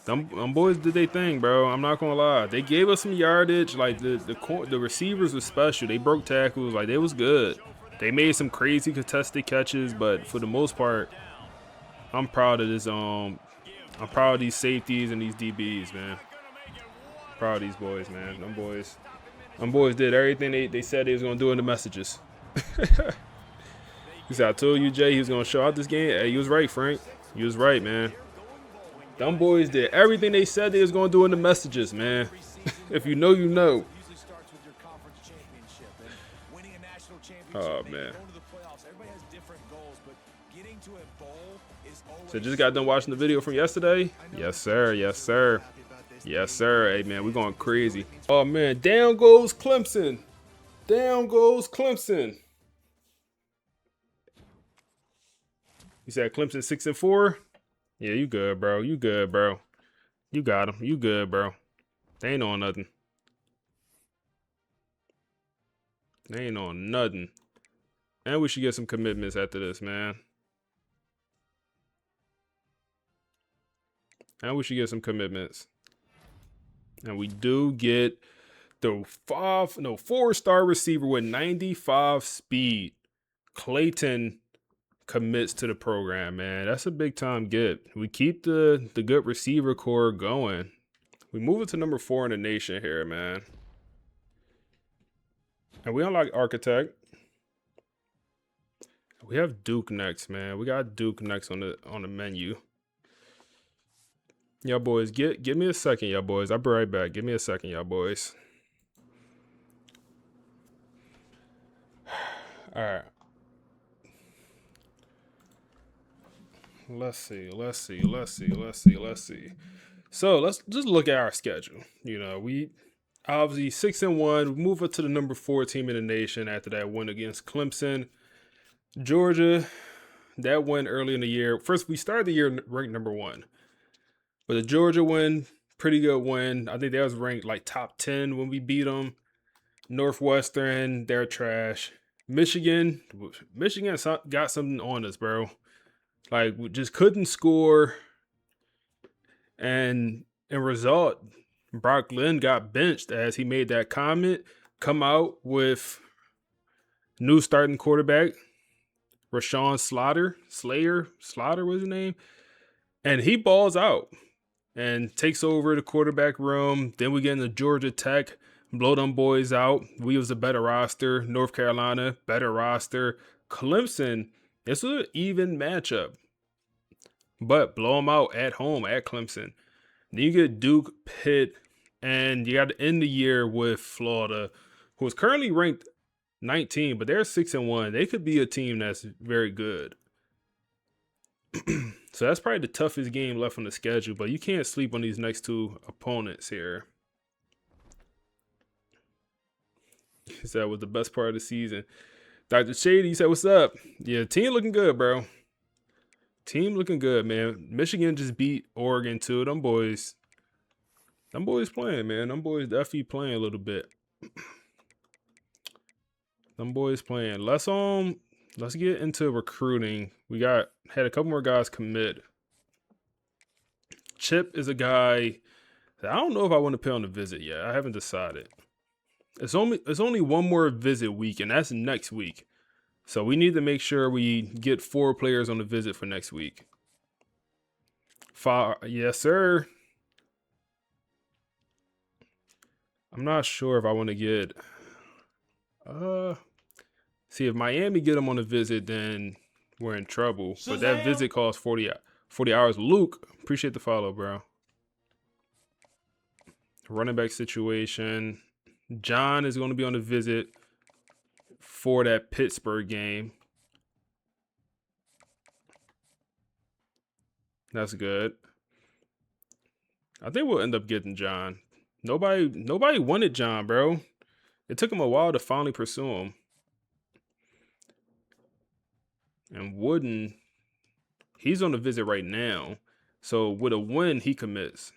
them boys did their thing, bro. I'm not gonna lie. They gave us some yardage. Like the receivers were special. They broke tackles. Like they was good. They made some crazy contested catches, but for the most part, I'm proud of this. I'm proud of these safeties and these DBs, man. Proud of these boys, man. Them boys did everything they said they was gonna do in the messages. He said, I told you, Jay, he was gonna show out this game. Hey, you was right, Frank. You was right, man. Them boys did everything they said they was gonna do in the messages, man. If you know, you know. Oh man. So just got done watching the video from yesterday? Yes, sir. Yes, sir. Yes, sir. Hey, man, we going crazy. Oh, man. Down goes Clemson. Down goes Clemson. You said Clemson 6-4? Yeah, you good, bro. You good, bro. You got him. You good, bro. They ain't on nothing. They ain't on nothing. And we should get some commitments after this, man. And we should get some commitments. And we do get the 4-star receiver with 95 speed. Clayton commits to the program, man. That's a big time get. We keep the good receiver core going. We move it to number 4 in the nation here, man. And we unlock Architect. We have Duke next, man. We got Duke next on the menu. Y'all boys, give me a second, y'all boys. I'll be right back. Give me a second, y'all boys. All right. Let's see. So let's just look at our schedule. You know, we obviously 6-1. We move up to the number 4 team in the nation after that win against Clemson. Georgia, that win early in the year. First, we started the year ranked number 1. But the Georgia win, pretty good win. I think that was ranked like top 10 when we beat them. Northwestern, they're trash. Michigan got something on us, bro. Like, we just couldn't score. And in result, Brock Lynn got benched as he made that comment. Come out with new starting quarterback, Rashawn Slater was his name. And he balls out and takes over the quarterback room. Then we get into Georgia Tech, blow them boys out. We was a better roster. North Carolina, better roster. Clemson, it's an even matchup. But blow them out at home at Clemson. Then you get Duke, Pitt, and you got to end the year with Florida, who is currently ranked 19, but they're 6-1. They could be a team that's very good. So that's probably the toughest game left on the schedule, but you can't sleep on these next 2 opponents here. He said was the best part of the season. Dr. Shady, he said, what's up? Yeah, team looking good, bro. Team looking good, man. Michigan just beat Oregon, too. Them boys playing, man. Them boys definitely playing a little bit. Them boys playing. Let's get into recruiting. We had a couple more guys commit. Chip is a guy that I don't know if I want to put on the visit yet. I haven't decided. It's only one more visit week, and that's next week. So we need to make sure we get 4 players on the visit for next week. 5, yes, sir. I'm not sure if I want to get. See, if Miami get them on a visit, then we're in trouble. But that visit costs 40 hours. Luke, appreciate the follow, bro. Running back situation. John is going to be on a visit for that Pittsburgh game. That's good. I think we'll end up getting John. Nobody wanted John, bro. It took him a while to finally pursue him. And Wooden, he's on a visit right now. So with a win, he commits.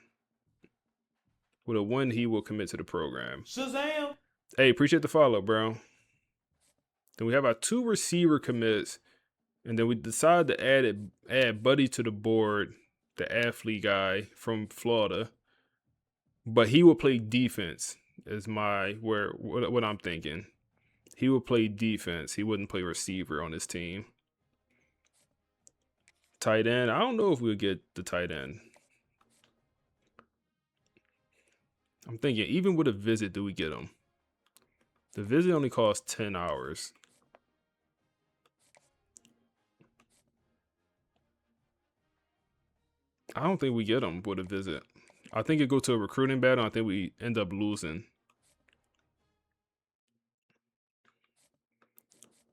With a win, he will commit to the program. Shazam! Hey, appreciate the follow, bro. Then we have our 2 receiver commits, and then we decide to add Buddy to the board, the athlete guy from Florida. But he will play defense. Is what I'm thinking. He will play defense. He wouldn't play receiver on his team. Tight end. I don't know if we'll get the tight end. I'm thinking, even with a visit, do we get him? The visit only costs 10 hours. I don't think we get him with a visit. I think it go to a recruiting battle. I think we end up losing.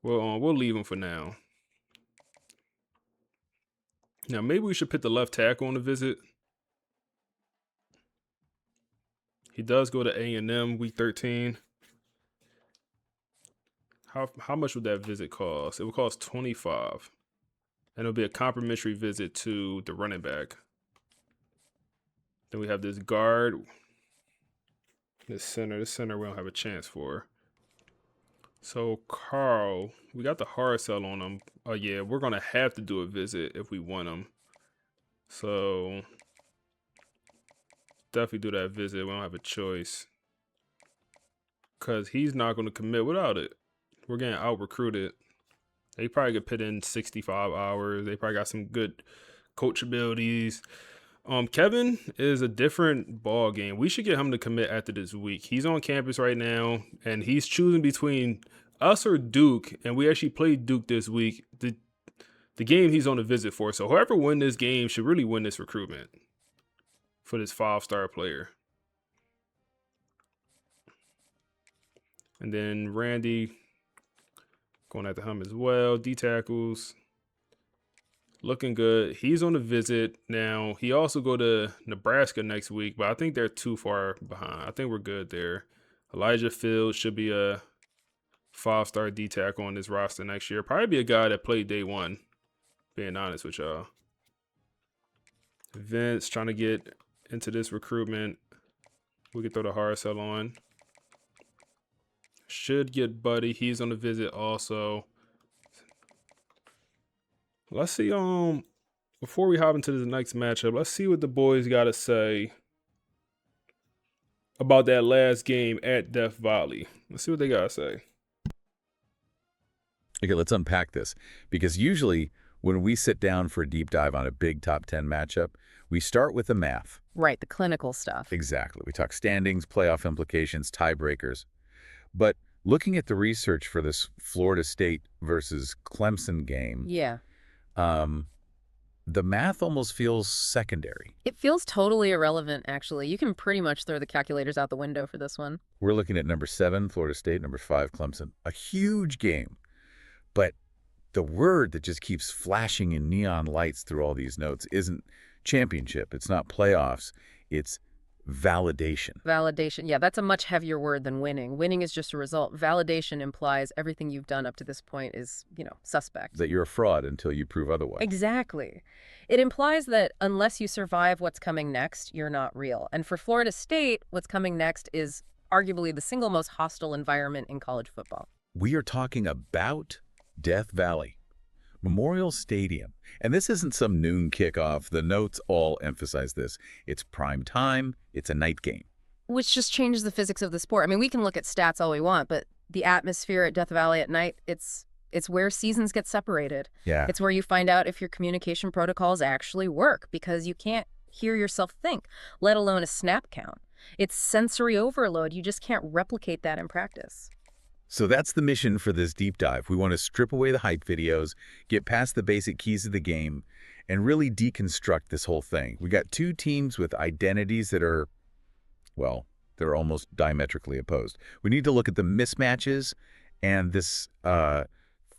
Well, we'll leave him for now. Now, maybe we should put the left tackle on the visit. He does go to A&M week 13. How much would that visit cost? It would cost $25. And it'll be a complimentary visit to the running back. Then we have this guard. This center we don't have a chance for. So Carl, we got the hard sell on him. Oh yeah, we're gonna have to do a visit if we want him. So definitely do that visit. We don't have a choice. Cause he's not gonna commit without it. We're getting out recruited. They probably could put in 65 hours. They probably got some good coach abilities. Kevin is a different ball game. We should get him to commit after this week. He's on campus right now, and he's choosing between us or Duke, and we actually played Duke this week. The game he's on a visit for. So whoever win this game should really win this recruitment for this 5-star player. And then Randy going after him as well. D tackles. Looking good. He's on a visit now. He also go to Nebraska next week, but I think they're too far behind. I think we're good there. Elijah Fields should be a 5-star D tackle on this roster next year. Probably be a guy that played day 1, being honest with y'all. Vince trying to get into this recruitment. We could throw the hard sell on. Should get Buddy. He's on the visit also. Let's see, before we hop into the next matchup, let's see what the boys got to say about that last game at Death Valley. Let's see what they got to say. Okay, let's unpack this. Because usually when we sit down for a deep dive on a big top 10 matchup, we start with the math. Right, the clinical stuff. Exactly. We talk standings, playoff implications, tiebreakers. But looking at the research for this Florida State versus Clemson game, yeah. The math almost feels secondary. It feels totally irrelevant, actually. You can pretty much throw the calculators out the window for this one. We're looking at number 7, Florida State, number 5, Clemson. A huge game. But the word that just keeps flashing in neon lights through all these notes isn't championship. It's not playoffs. It's validation. Validation. Yeah, that's a much heavier word than winning. Winning is just a result. Validation implies everything you've done up to this point is, suspect. That you're a fraud until you prove otherwise. Exactly. It implies that unless you survive what's coming next, you're not real. And for Florida State, what's coming next is arguably the single most hostile environment in college football. We are talking about Death Valley, Memorial Stadium. And this isn't some noon kickoff. The notes all emphasize this. It's prime time. It's a night game. Which just changes the physics of the sport. I mean, we can look at stats all we want, but the atmosphere at Death Valley at night, it's where seasons get separated. Yeah. It's where you find out if your communication protocols actually work, because you can't hear yourself think, let alone a snap count. It's sensory overload. You just can't replicate that in practice. So that's the mission for this deep dive. We want to strip away the hype videos, get past the basic keys of the game, and really deconstruct this whole thing. We got 2 teams with identities that are, well, they're almost diametrically opposed. We need to look at the mismatches and this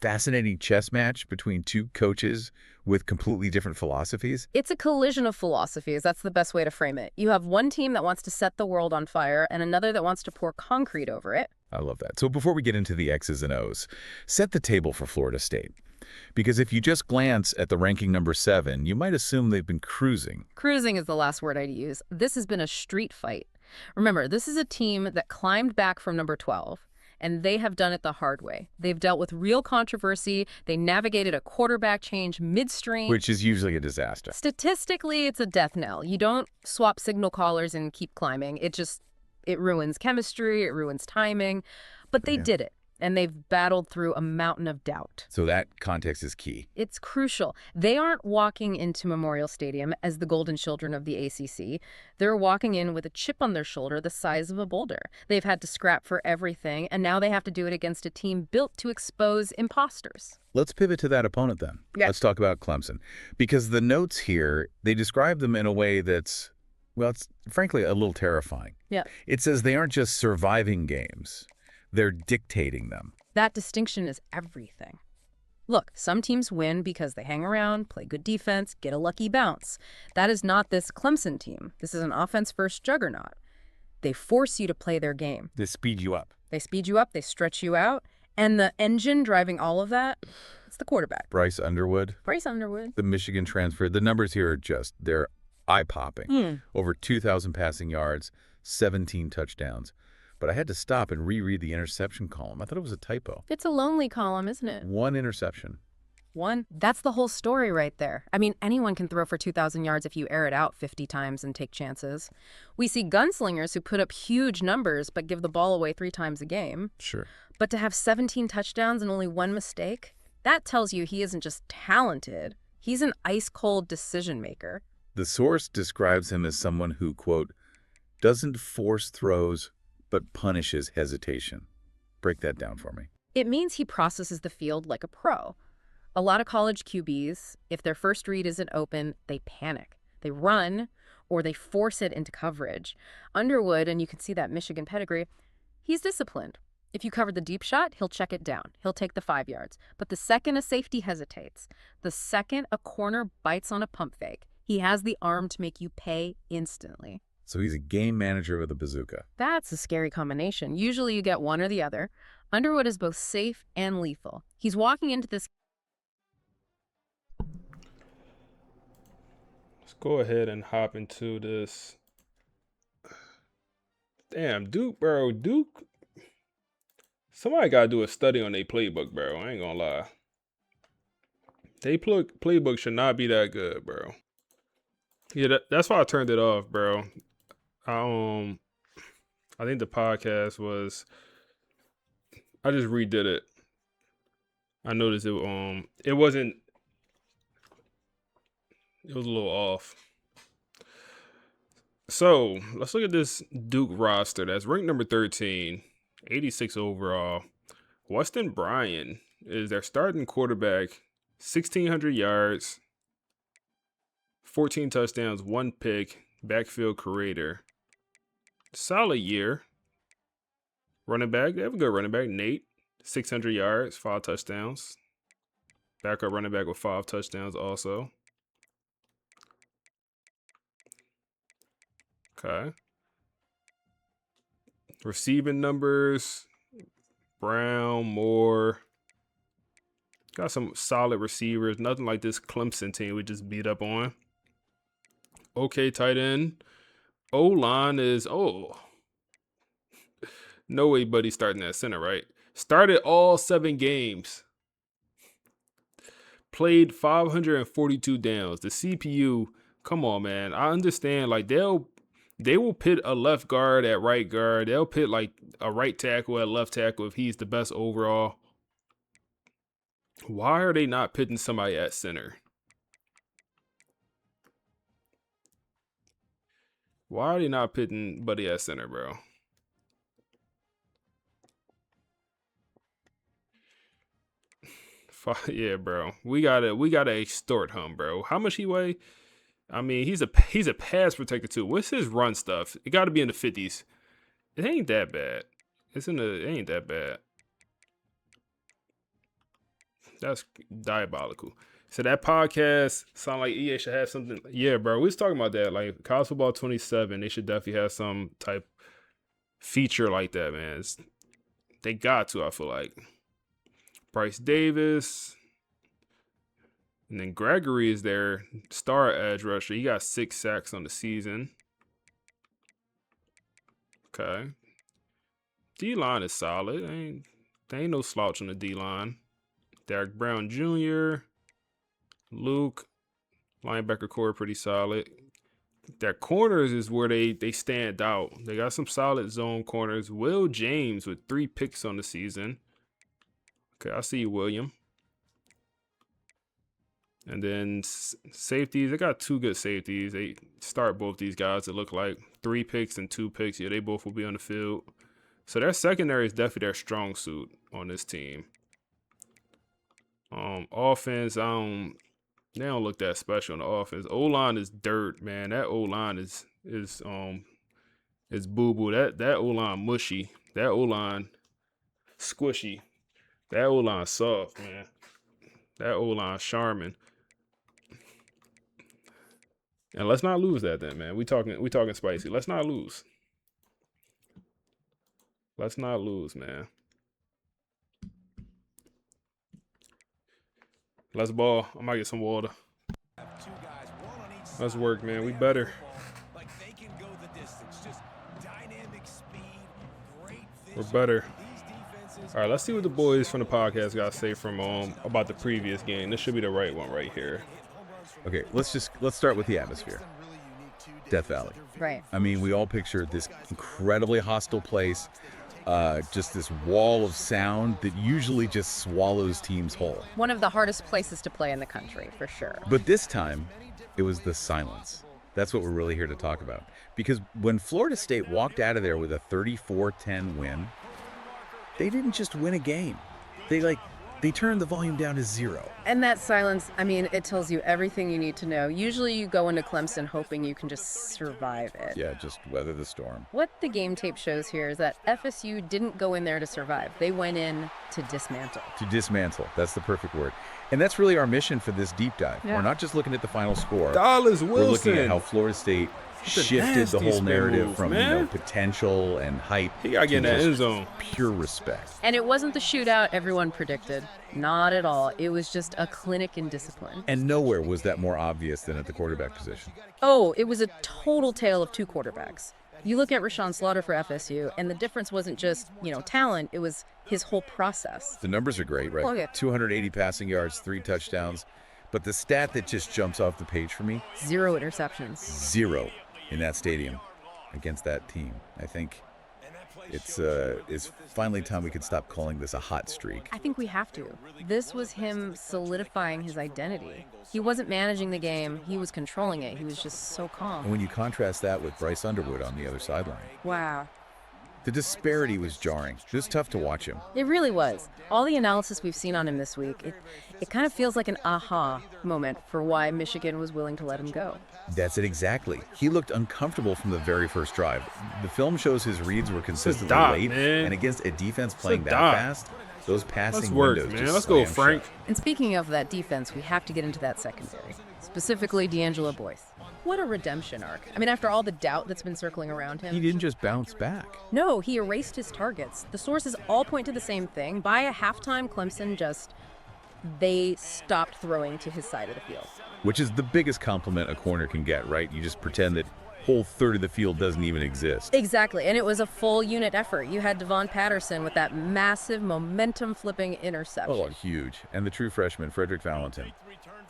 fascinating chess match between 2 coaches with completely different philosophies. It's a collision of philosophies. That's the best way to frame it. You have one team that wants to set the world on fire and another that wants to pour concrete over it. I love that. So before we get into the X's and O's, set the table for Florida State. Because if you just glance at the ranking number 7, you might assume they've been cruising. Cruising is the last word I'd use. This has been a street fight. Remember, this is a team that climbed back from number 12, and they have done it the hard way. They've dealt with real controversy. They navigated a quarterback change midstream. Which is usually a disaster. Statistically, it's a death knell. You don't swap signal callers and keep climbing. It ruins chemistry, it ruins timing. But they did it, and they've battled through a mountain of doubt. So that context is key. It's crucial. They aren't walking into Memorial Stadium as the golden children of the ACC. They're walking in with a chip on their shoulder the size of a boulder. They've had to scrap for everything, and now they have to do it against a team built to expose imposters. Let's pivot to that opponent then. Yeah. Let's talk about Clemson. Because the notes here, they describe them in a way that's, well, it's frankly a little terrifying. Yeah. It says they aren't just surviving games, they're dictating them. That distinction is everything. Look, some teams win because they hang around, play good defense, get a lucky bounce. That is not this Clemson team. This is an offense-first juggernaut. They force you to play their game. They speed you up. They speed you up, they stretch you out, and the engine driving all of that, it's the quarterback. Bryce Underwood, Bryce Underwood. the Michigan transfer, the numbers here are they're eye-popping. Over 2,000 passing yards, 17 touchdowns. But I had to stop and reread the interception column. I thought it was a typo. It's a lonely column, isn't it? One interception. One. That's the whole story right there. I mean, anyone can throw for 2,000 yards if you air it out 50 times and take chances. We see gunslingers who put up huge numbers but give the ball away 3 times a game. Sure. But to have 17 touchdowns and only 1 mistake, that tells you he isn't just talented. He's an ice-cold decision maker. The source describes him as someone who, quote, doesn't force throws but punishes hesitation. Break that down for me. It means he processes the field like a pro. A lot of college QBs, if their first read isn't open, they panic. They run or they force it into coverage. Underwood, and you can see that Michigan pedigree, he's disciplined. If you cover the deep shot, he'll check it down. He'll take the 5 yards. But the second a safety hesitates, the second a corner bites on a pump fake, he has the arm to make you pay instantly. So he's a game manager with a bazooka. That's a scary combination. Usually you get one or the other. Underwood is both safe and lethal. He's walking into this. Let's go ahead and hop into this. Damn, Duke, bro. Duke. Somebody got to do a study on their playbook, bro. I ain't going to lie. They playbook should not be that good, bro. Yeah, that's why I turned it off, bro. I think the podcast was, I just redid it. I noticed it was a little off. So let's look at this Duke roster. That's ranked number 13, 86 overall. Weston Bryan is their starting quarterback, 1,600 yards, 14 touchdowns, 1 pick, backfield creator. Solid year. Running back, they have a good running back. Nate, 600 yards, 5 touchdowns. Backup running back with 5 touchdowns also. Okay. Receiving numbers, Brown, Moore. Got some solid receivers. Nothing like this Clemson team we just beat up on. Okay, tight end. O-line is, no way buddy starting at center, right? Started all 7 games. Played 542 downs. The CPU, come on, man. I understand, like, they will pit a left guard at right guard. They'll pit, like, a right tackle at left tackle if he's the best overall. Why are they not pitting somebody at center? Why are they not pitting Buddy at center, bro? Yeah, bro. We gotta extort him, bro. How much he weigh? I mean, he's a pass protector too. What's his run stuff? It got to be in the 50s. It ain't that bad. It ain't that bad. That's diabolical. So that podcast sound like EA should have something. Yeah, bro. We was talking about that. Like college football 27, they should definitely have some type feature like that, man. They got to, I feel like. Bryce Davis. And then Gregory is their star edge rusher. He got 6 sacks on the season. Okay. D-line is solid. There ain't no slouch on the D-line. Derek Brown Jr., Luke, linebacker core pretty solid. Their corners is where they stand out. They got some solid zone corners. Will James with 3 picks on the season. Okay, I see you, William. And then safeties, they got 2 good safeties. They start both these guys. It look like 3 picks and 2 picks. Yeah, they both will be on the field. So their secondary is definitely their strong suit on this team. Offense, they don't look that special on the offense. O-line is dirt, man. That O-line is boo-boo. That O-line mushy. That O-line squishy. That O-line soft, man. That O-line Charmin. And let's not lose that then, man. We talking spicy. Let's not lose. Let's not lose, man. Let's ball. I might get some water. Let's work, man. We better. We're better. All right, let's see what the boys from the podcast got to say from about the previous game. This should be the right one right here. Okay, let's start with the atmosphere. Death Valley. Right. I mean, we all pictured this incredibly hostile place, just this wall of sound that usually just swallows teams whole. One of the hardest places to play in the country, for sure. But this time, it was the silence. That's what we're really here to talk about. Because when Florida State walked out of there with a 34-10 win, they didn't just win a game. They turned the volume down to 0. And that silence, I mean, it tells you everything you need to know. Usually you go into Clemson hoping you can just survive it. Yeah, just weather the storm. What the game tape shows here is that FSU didn't go in there to survive. They went in to dismantle. To dismantle. That's the perfect word. And that's really our mission for this deep dive. Yeah. We're not just looking at the final score. Dallas Wilson. We're looking at how Florida State shifted the whole spin narrative move, from potential and hype He got to get in that end zone. Pure respect. And it wasn't the shootout everyone predicted. Not at all. It was just a clinic in discipline. And nowhere was that more obvious than at the quarterback position. Oh, it was a total tale of 2 quarterbacks. You look at Rashawn Slaughter for FSU, and the difference wasn't just, talent, it was his whole process. The numbers are great, right? Oh, yeah. 280 passing yards, 3 touchdowns. But the stat that just jumps off the page for me, 0 interceptions. 0 in that stadium against that team. I think it's finally time we could stop calling this a hot streak. I think we have to. This was him solidifying his identity. He wasn't managing the game. He was controlling it. He was just so calm. And when you contrast that with Bryce Underwood on the other sideline, Wow. the disparity was jarring. It was tough to watch him. It really was. All the analysis we've seen on him this week, it kind of feels like an aha moment for why Michigan was willing to let him go. That's it exactly. He looked uncomfortable from the very first drive. The film shows his reads were consistently late, and against a defense playing that fast, those passing windows just Let's go, slammed Frank. shut. And speaking of that defense, we have to get into that secondary, specifically D'Angelo Boyce. What a redemption arc. I mean, after all the doubt that's been circling around him. He didn't just bounce back. No, he erased his targets. The sources all point to the same thing. By a halftime, Clemson they stopped throwing to his side of the field. Which is the biggest compliment a corner can get, right? You just pretend that whole third of the field doesn't even exist. Exactly, and it was a full unit effort. You had Devon Patterson with that massive momentum-flipping interception. Oh, huge. And the true freshman, Frederick Valentin,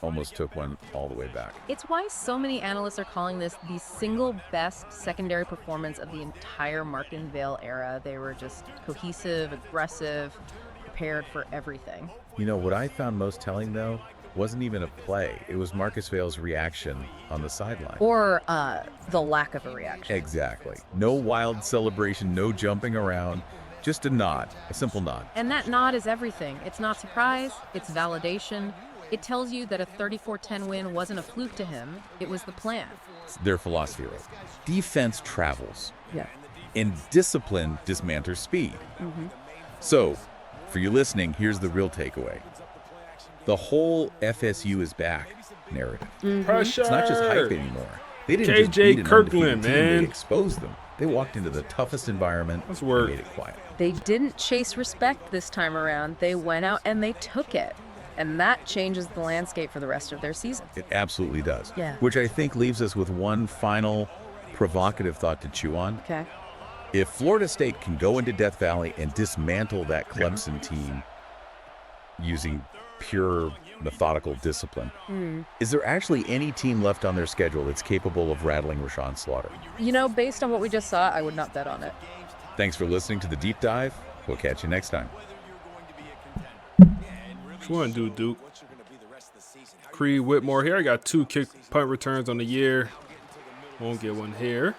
almost took one all the way back. It's why so many analysts are calling this the single best secondary performance of the entire Martinvale era. They were just cohesive, aggressive, prepared for everything. You know, what I found most telling, though, wasn't even a play. It was Marcus Vale's reaction on the sideline. Or the lack of a reaction. Exactly. No wild celebration, no jumping around, just a nod, a simple nod. And that nod is everything. It's not surprise, it's validation. It tells you that a 34-10 win wasn't a fluke to him, it was the plan. It's their philosophy, right? Defense travels. Yeah. And discipline dismantles speed. Mm-hmm. So, for you listening, here's the real takeaway. The whole FSU is back narrative. Mm-hmm. Pressure. It's not just hype anymore. They didn't just KJ beat an Kirkland, undefeated team, man. they exposed them. They walked into the toughest environment That's and work. made it quiet. They didn't chase respect this time around. They went out and they took it. And that changes the landscape for the rest of their season. It absolutely does. Yeah. Which I think leaves us with one final provocative thought to chew on. Okay. If Florida State can go into Death Valley and dismantle that Clemson team using pure methodical discipline, is there actually any team left on their schedule that's capable of rattling Rashawn Slaughter? You know, based on what we just saw, I would not bet on it. Thanks for listening to The Deep Dive. We'll catch you next time. What you want to do, Duke? Creed Whitmore here. I got 2 kick punt returns on the year. Won't get one here.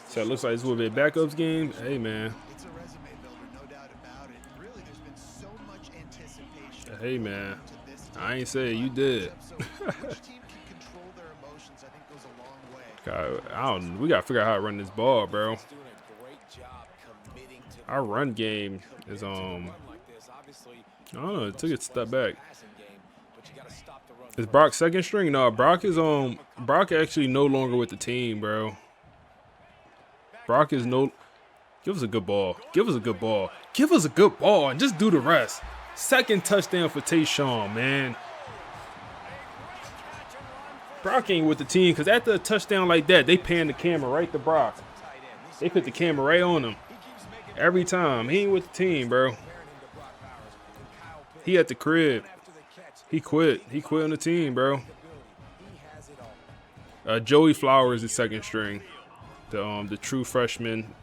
So it looks like this will be a backups game. Hey, man. It's a resume builder, no doubt about it. And really, there's been so much anticipation. Hey, man. I ain't say it, you did. Which team can control their emotions, I think, goes a long way. God, we got to figure out how to run this ball, bro. Our run game is, I don't know, it took a step back. Is Brock second string? No, Brock is Brock actually no longer with the team, bro. Brock is no. Give us a good ball. Give us a good ball. Give us a good ball and just do the rest. Second touchdown for Tayshawn, man. Brock ain't with the team because after a touchdown like that, they pan the camera right to Brock. They put the camera right on him. Every time. He ain't with the team, bro. He at the crib. He quit. He quit on the team, bro. Joey Flowers is second string. The true freshman,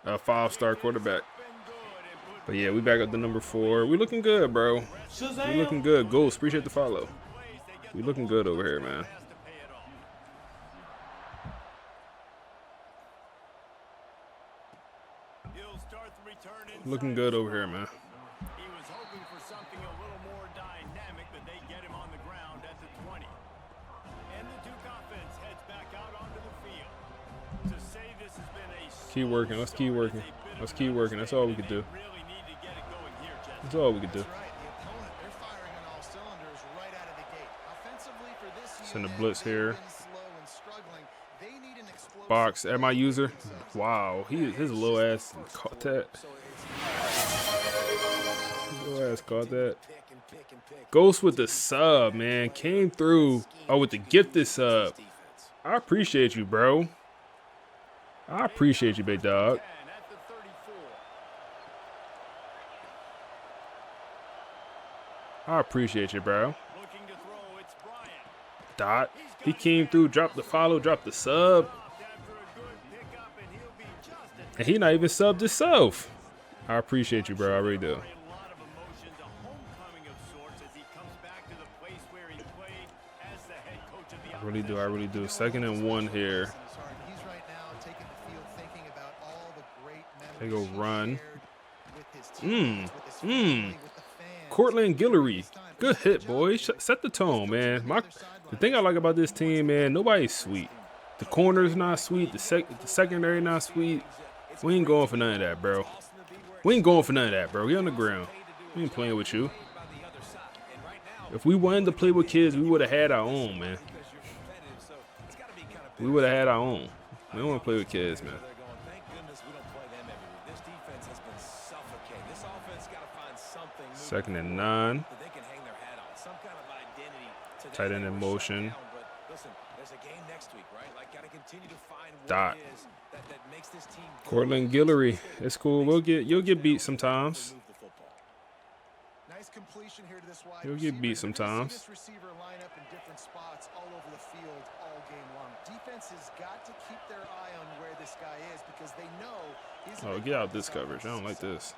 5-star quarterback. But yeah, we back up to number 4. We looking good, bro. We looking good. Ghost, appreciate the follow. We looking good over here, man. Looking good over here, man. He was hoping for something a little more dynamic, but they get him on the ground at the 20. And the Duke offense heads back out onto the field. To say this has been a Keep working. Let's keep working. Let's keep working. That's all we could do. really need to get it going here, Jesse. That's all we could do. Right, the opponent, they're firing on all cylinders right out of the gate. Offensively for this Send a unit, blitz they've here. been slow and struggling. They need an explosive Box at my play. user. Wow, his little ass caught that. His little ass caught that. Ghost with the sub, man. Came through. Oh, with the gifted sub. I appreciate you, bro. I appreciate you, big dog. At the 34. I appreciate you, bro. Looking to throw, it's Bryant. Dot. He came through, dropped the follow, dropped the sub. After a good pickup, and he'll be just a And he not even subbed himself. I appreciate you, bro. I really do. a lot of emotions, a homecoming of sorts as he comes back to the place where he played as the head coach of the I really do. I really do. 2nd and 1 here. He's right now taking the field, thinking about all the great They memories go he run. shared with his teammates, with his family, with the fans. Cortland Guillory. Good hit, boy. Set the tone, man. The thing I like about this team, man, nobody's sweet. The corner's not sweet. The secondary not sweet. We ain't going for none of that, bro. We ain't going for none of that, bro. We on the ground. We ain't playing with you. If we wanted to play with kids, we would have had our own, man. We would have had our own. We don't want to play with kids, man. Thank goodness we don't play them every week. This defense has been suffocating. This offense got to find something moving 2nd and 9. that they can hang their hat on. Some kind of identity. Today Tight end they in were shut motion. down, but listen, there's a game next week, right? Like, got to continue to find what Dot. it is that makes this team good. Cortland Guillory. It's cool. You'll get beat sometimes. Move the football. Nice completion here to this wide You'll get beat receiver. You're gonna see sometimes. this receiver line up in different spots all over the field all game long. Defense has got to keep their eye on where this guy is because they know he's a Oh, big get out part of this coverage. I don't like offense. this.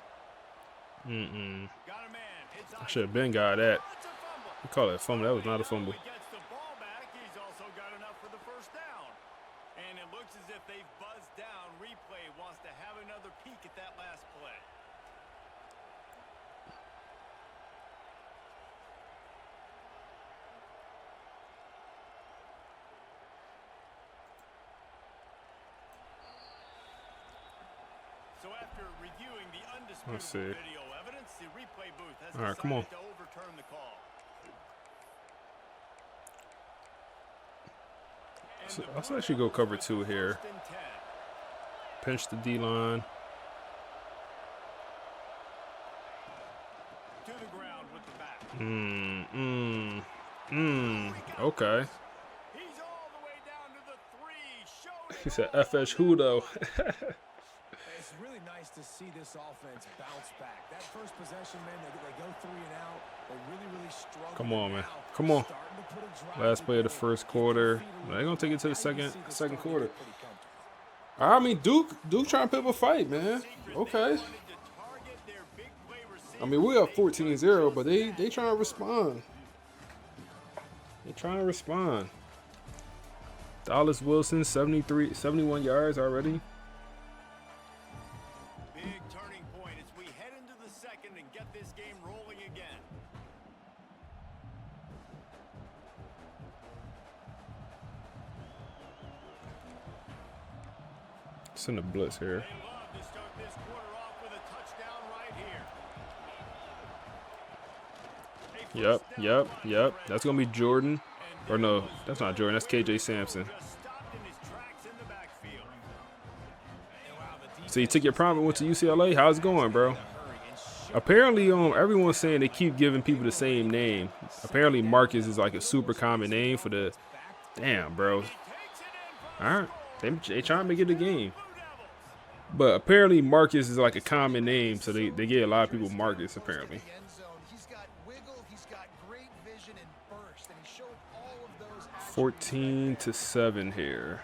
got a man. It's I should have been got that. It's a fumble. You call it a fumble. That was not a fumble. He gets the ball back. He's also got enough for the first down. And it looks as if they've buzzed down. Replay wants to have another peek at that last play. So after reviewing the Let's see. undisputable video evidence, the replay booth has All right, come on. decided to overturn the call. So let's actually go cover 2 here. First and 10. Pinch the D-line. Okay. He said FS Hudo. It's really nice to see this offense bounce back. That first possession, man, they go 3 and out. They really struggle. Come on, man. Come on. Last play of the first quarter. They're gonna take it to the second quarter. I mean, Duke trying to pick up a fight, man. Okay. I mean, we up 14-0, but they trying to respond. They trying to respond. Dallas Wilson, 71 yards already. Big turning point as we head into the second and get this game rolling again. Send a blitz here. They love to start this quarter off with a touchdown right here. Yep. That's gonna be Jordan. Or no, that's not Jordan. That's KJ Sampson. So you took your prom and went to UCLA. How's it going, bro? Apparently, everyone's saying they keep giving people the same name. Apparently, Marcus is like a super common name for the. Damn, bro. All right, they trying to make it a game. But apparently, Marcus is like a common name, so they get a lot of people Marcus apparently. 14-7 here.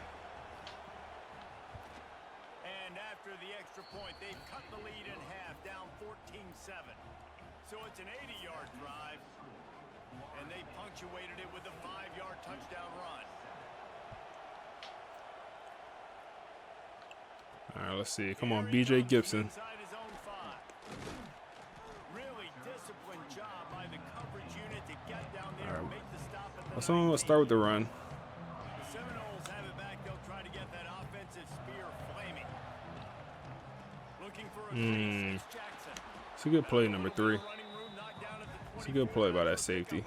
And after the extra point, they've cut the lead in half, down 14-7. So it's an 80-yard drive, and they punctuated it with a 5-yard touchdown run. All right, let's see. Come on, BJ Gibson. Really disciplined job by the coverage unit to get down there and make the stop at the Let's start with the run. The Seminoles have it back. They'll try to get that offensive spear flaming. Looking for a Jackson. It's a good play, number 3. It's a good play by that safety.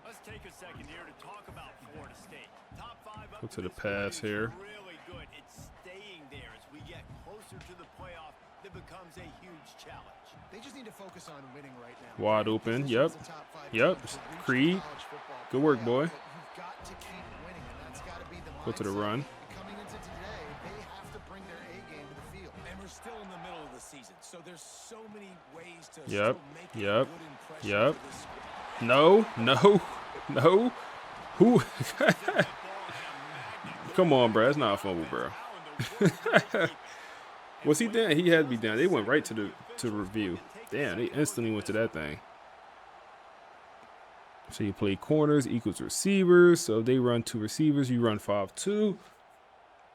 Let's take a second here to talk about Florida State. Top 5 up Go to the pass here. really good. It's staying there as we get closer to the playoff. That becomes a huge challenge. They just need to focus on winning right now. Wide open. Yep. Creed. Good work, boy. Go to the run. Coming into today, they have to bring their A game to the field. And we're still in the middle of the season, so there's so many ways to Yep. still make a good impression for this squad. No. Who? Come on, bro. That's not a fumble, bro. Was he down? He had to be down. They went right to review. Damn, they instantly went to that thing. So you play corners equals receivers. So if they run 2 receivers, you run 5-2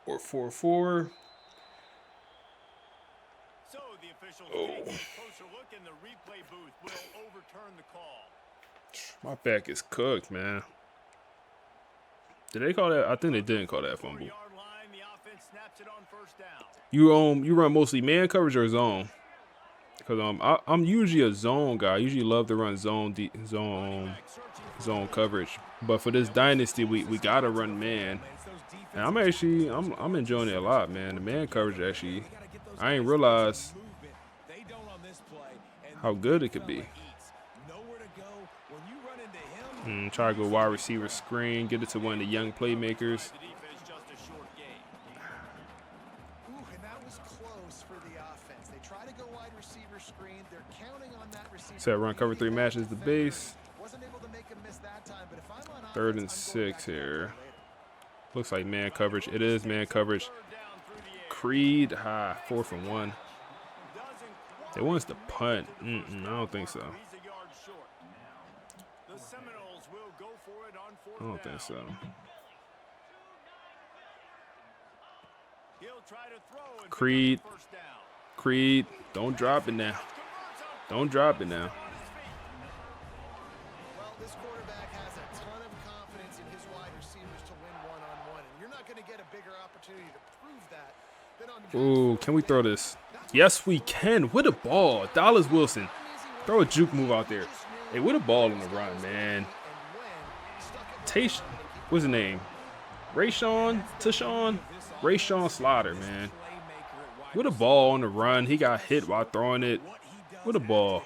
or 4-4. So the officials take a closer look in the replay booth will overturn the call. My back is cooked, man. Did they call that? I think they didn't call that fumble. You run mostly man coverage or zone? Because I'm usually a zone guy. I usually love to run zone coverage. But for this dynasty, we gotta run man. And I'm enjoying it a lot, man. The man coverage actually, I ain't realize how good it could be. Try to go wide receiver screen, get it to one of the young playmakers. So run cover 3 matches the base. 3rd and 6 here. Looks like man coverage. It is man coverage. Creed, 4th and 1. They want us to punt. I don't think so. I don't think so. Creed, don't drop it now. Don't drop it now. Well, this quarterback has a ton of confidence in his wide receivers to win one-on-one, and you're not going to get a bigger opportunity to prove that than on the Ooh, can we throw this? Yes, we can. With a ball. Dallas Wilson. Throw a juke move out there. Hey, with a ball on the run, man. What's his name? Rayshawn Slaughter, man. With a ball on the run. He got hit while throwing it. With a ball.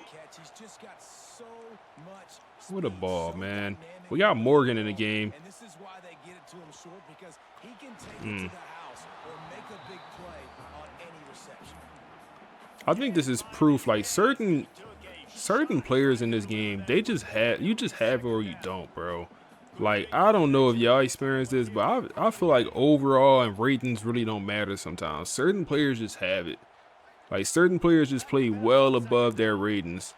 What a ball, man. We got Morgan in the game. I think this is proof, like certain players in this game, you just have it or you don't, bro. Like, I don't know if y'all experience this, but I feel like overall and ratings really don't matter sometimes. Certain players just have it. Like, certain players just play well above their ratings.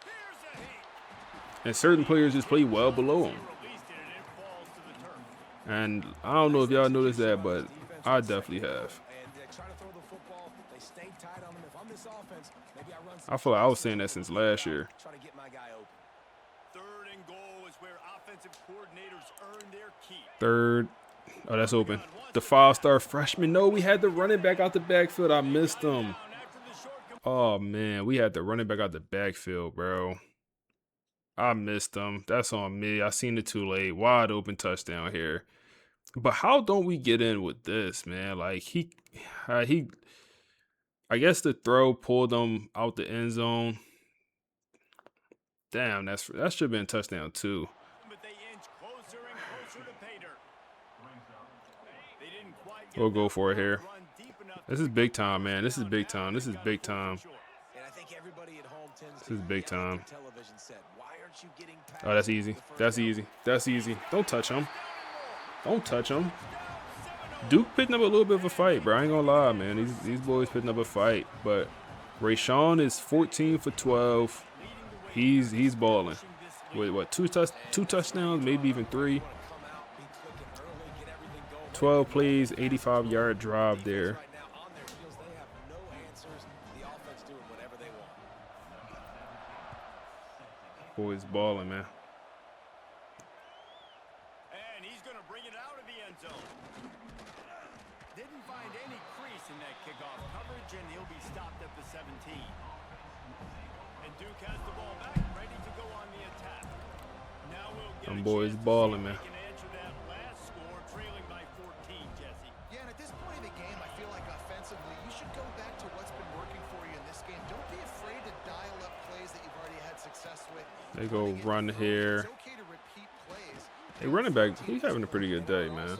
And certain players just play well below them. And I don't know if y'all noticed that, but I definitely have. I feel like I was saying that since last year. Third. Oh, that's open. The 5-star freshman. No, we had the running back out the backfield. I missed him. Oh, man. We had the running back out the backfield, bro. I missed him. That's on me. I seen it too late. Wide open touchdown here. But how don't we get in with this, man? Like, I guess the throw pulled him out the end zone. Damn, that should have been a touchdown too. We'll go for it here. This is big time, man. This is big time. This is big time. This is big time. Oh, that's easy. That's easy. That's easy. Don't touch him. Don't touch him. Duke picking up a little bit of a fight, bro. I ain't gonna lie, man. These boys picking up a fight. But Rayshawn is 14 for 12. He's balling. With what, two touchdowns, maybe even 3. 12 plays, 85-yard drive there. Boys balling, man. And he's going to bring it out of the end zone. Didn't find any crease in that kickoff coverage, and he'll be stopped at the 17. And Duke has the ball back, ready to go on the attack. Now we'll get Them boys balling, man. Yeah, and at this point in the game, I feel like offensively, you should go back to what's been working for you in this game. Don't be afraid to dial up plays that you've already had success with. They go run here. Hey, running back, he's having a pretty good day, man.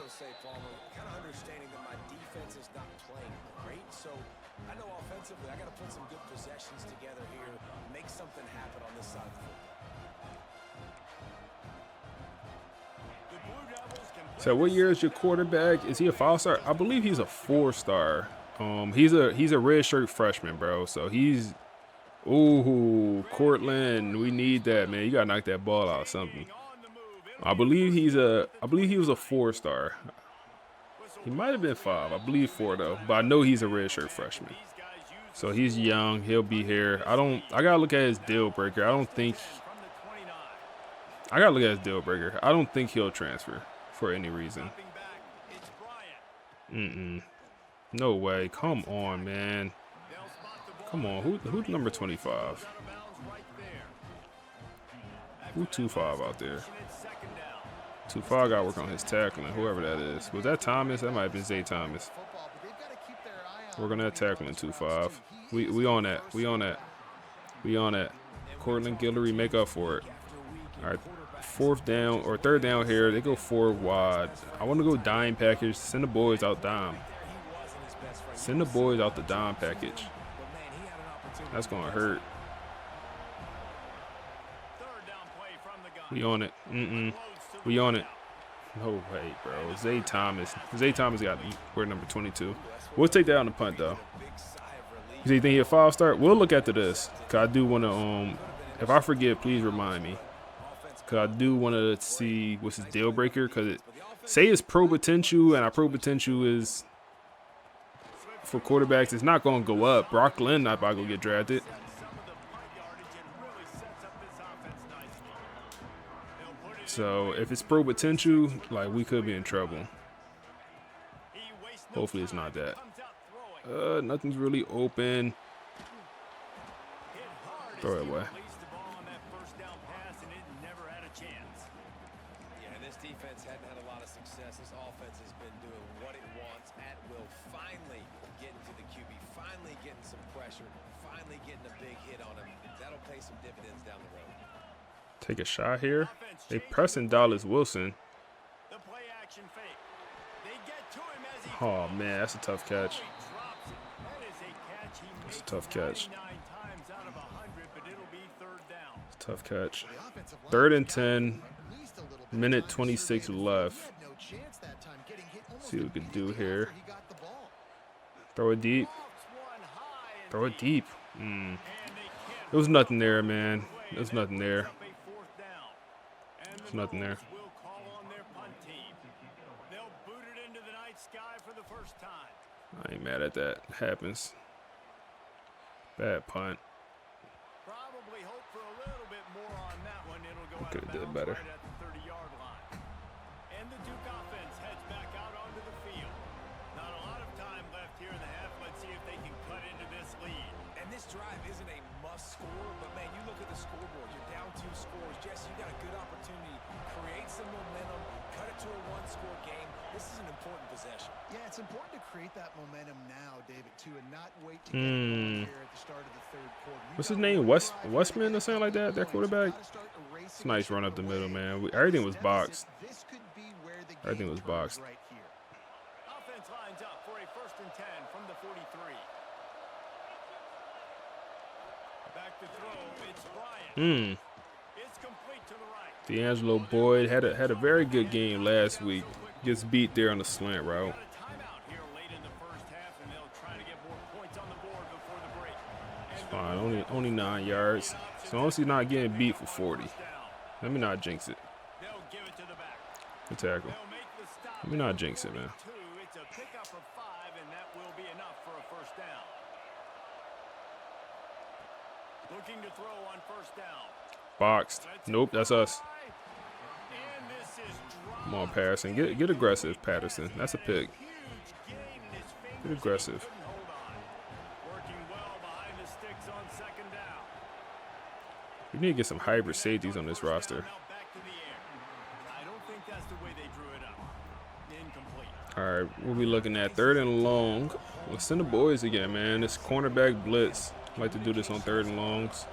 So what year is your quarterback? Is he a 5-star? I believe he's a 4-star. He's a redshirt freshman, bro. So he's Cortland, we need that, man. You gotta knock that ball out or something. I believe he was a 4-star. He might have been 5. I believe 4 though. But I know he's a redshirt freshman. So he's young. He'll be here. I gotta look at his deal breaker. I gotta look at his deal breaker. I don't think he'll transfer for any reason. No way. Come on, man. Come on. Who's number 25? Who 2-5 out there? 2-5 got to work on his tackling, whoever that is. Was that Thomas? That might have been Zay Thomas. We're going to tackling 2-5. We on that. We on that. We on that. Cortland Guillory, make up for it. All right. 4th down or 3rd down here. They go 4 wide. I want to go dime package. Send the boys out dime. Send the boys out the dime package. That's going to hurt. We on it. We on it. No way, bro. Zay Thomas. Zay Thomas got we're number 22. We'll take that on the punt, though. You think he a 5-star? We'll look after this. Because I do want to, if I forget, please remind me. Because I do want to see what's his deal breaker. Because say it's pro potential, and our pro potential is for quarterbacks, it's not going to go up. Brock Glenn not about to go get drafted. So if it's pro potential, like, we could be in trouble. Hopefully it's not that. Nothing's really open. Throw it away. Yes, this offense has been doing what it wants at will. Finally getting to the QB, finally getting some pressure, finally getting a big hit on him. That'll pay some dividends down the road. Take a shot here. They pressing Dallas Wilson. The play action fake. They get to him as he Oh man, that's a tough catch. drops it. That is a catch he That's a makes tough catch. 99 times out of 100, but it'll be third down. It's a tough catch. 3rd and 10. Minute 26 left. See what we can do here. Throw it deep. Throw it deep. There was nothing there, man. There's nothing there. There's nothing there. Will call on their punt team. They'll boot it into the night sky for the first time. I ain't mad at that. It happens. Bad punt. Probably hope for a little bit more on that one. It'll go out Could of have did bounds better. right at the 30-yard line. And the Duke offense heads back out onto the field. Not a lot of time left here in the half. Let's see if they can cut into this lead. And this drive isn't a must score, but man, you look at the scoreboard, you're down 2 scores. Jesse, you got a good opportunity. Create some momentum, cut it to a 1-score game. This is an important possession. Yeah, it's important to create that momentum now, David, too, and not wait to get it going here at the start of the third quarter. What's his name? Westman or something like that? That quarterback? It's a nice run up the middle, man. Everything was boxed. Everything was boxed. Offense lines up for a 1st and 10 from the 43. Back to throw, it's Bryant. It's complete to the right. D'Angelo Boyd had a very good game last week. Gets beat there on the slant route. Timeout here late in the first half, and they'll try to get more points on the board before the break. It's fine. Only 9 yards. So long as he's not getting beat for 40. Let me not jinx it. They'll give it to the back. Good tackle. They'll make the stop. Let me not jinx it, man. It's a pickup of 5, and that will be enough for a first down. Looking to throw on first down. Boxed. Nope, that's us. And this is Come on, Patterson. Get aggressive, Patterson. That's a pick. Get aggressive. working well behind the sticks on 2nd down. We need to get some hybrid safeties on this roster. Back to the air. I don't think that's the way they drew it up. Incomplete. All right, we'll be looking at 3rd and long. Let's send the boys again, man. This cornerback blitz. I like to do this on 3rd and longs.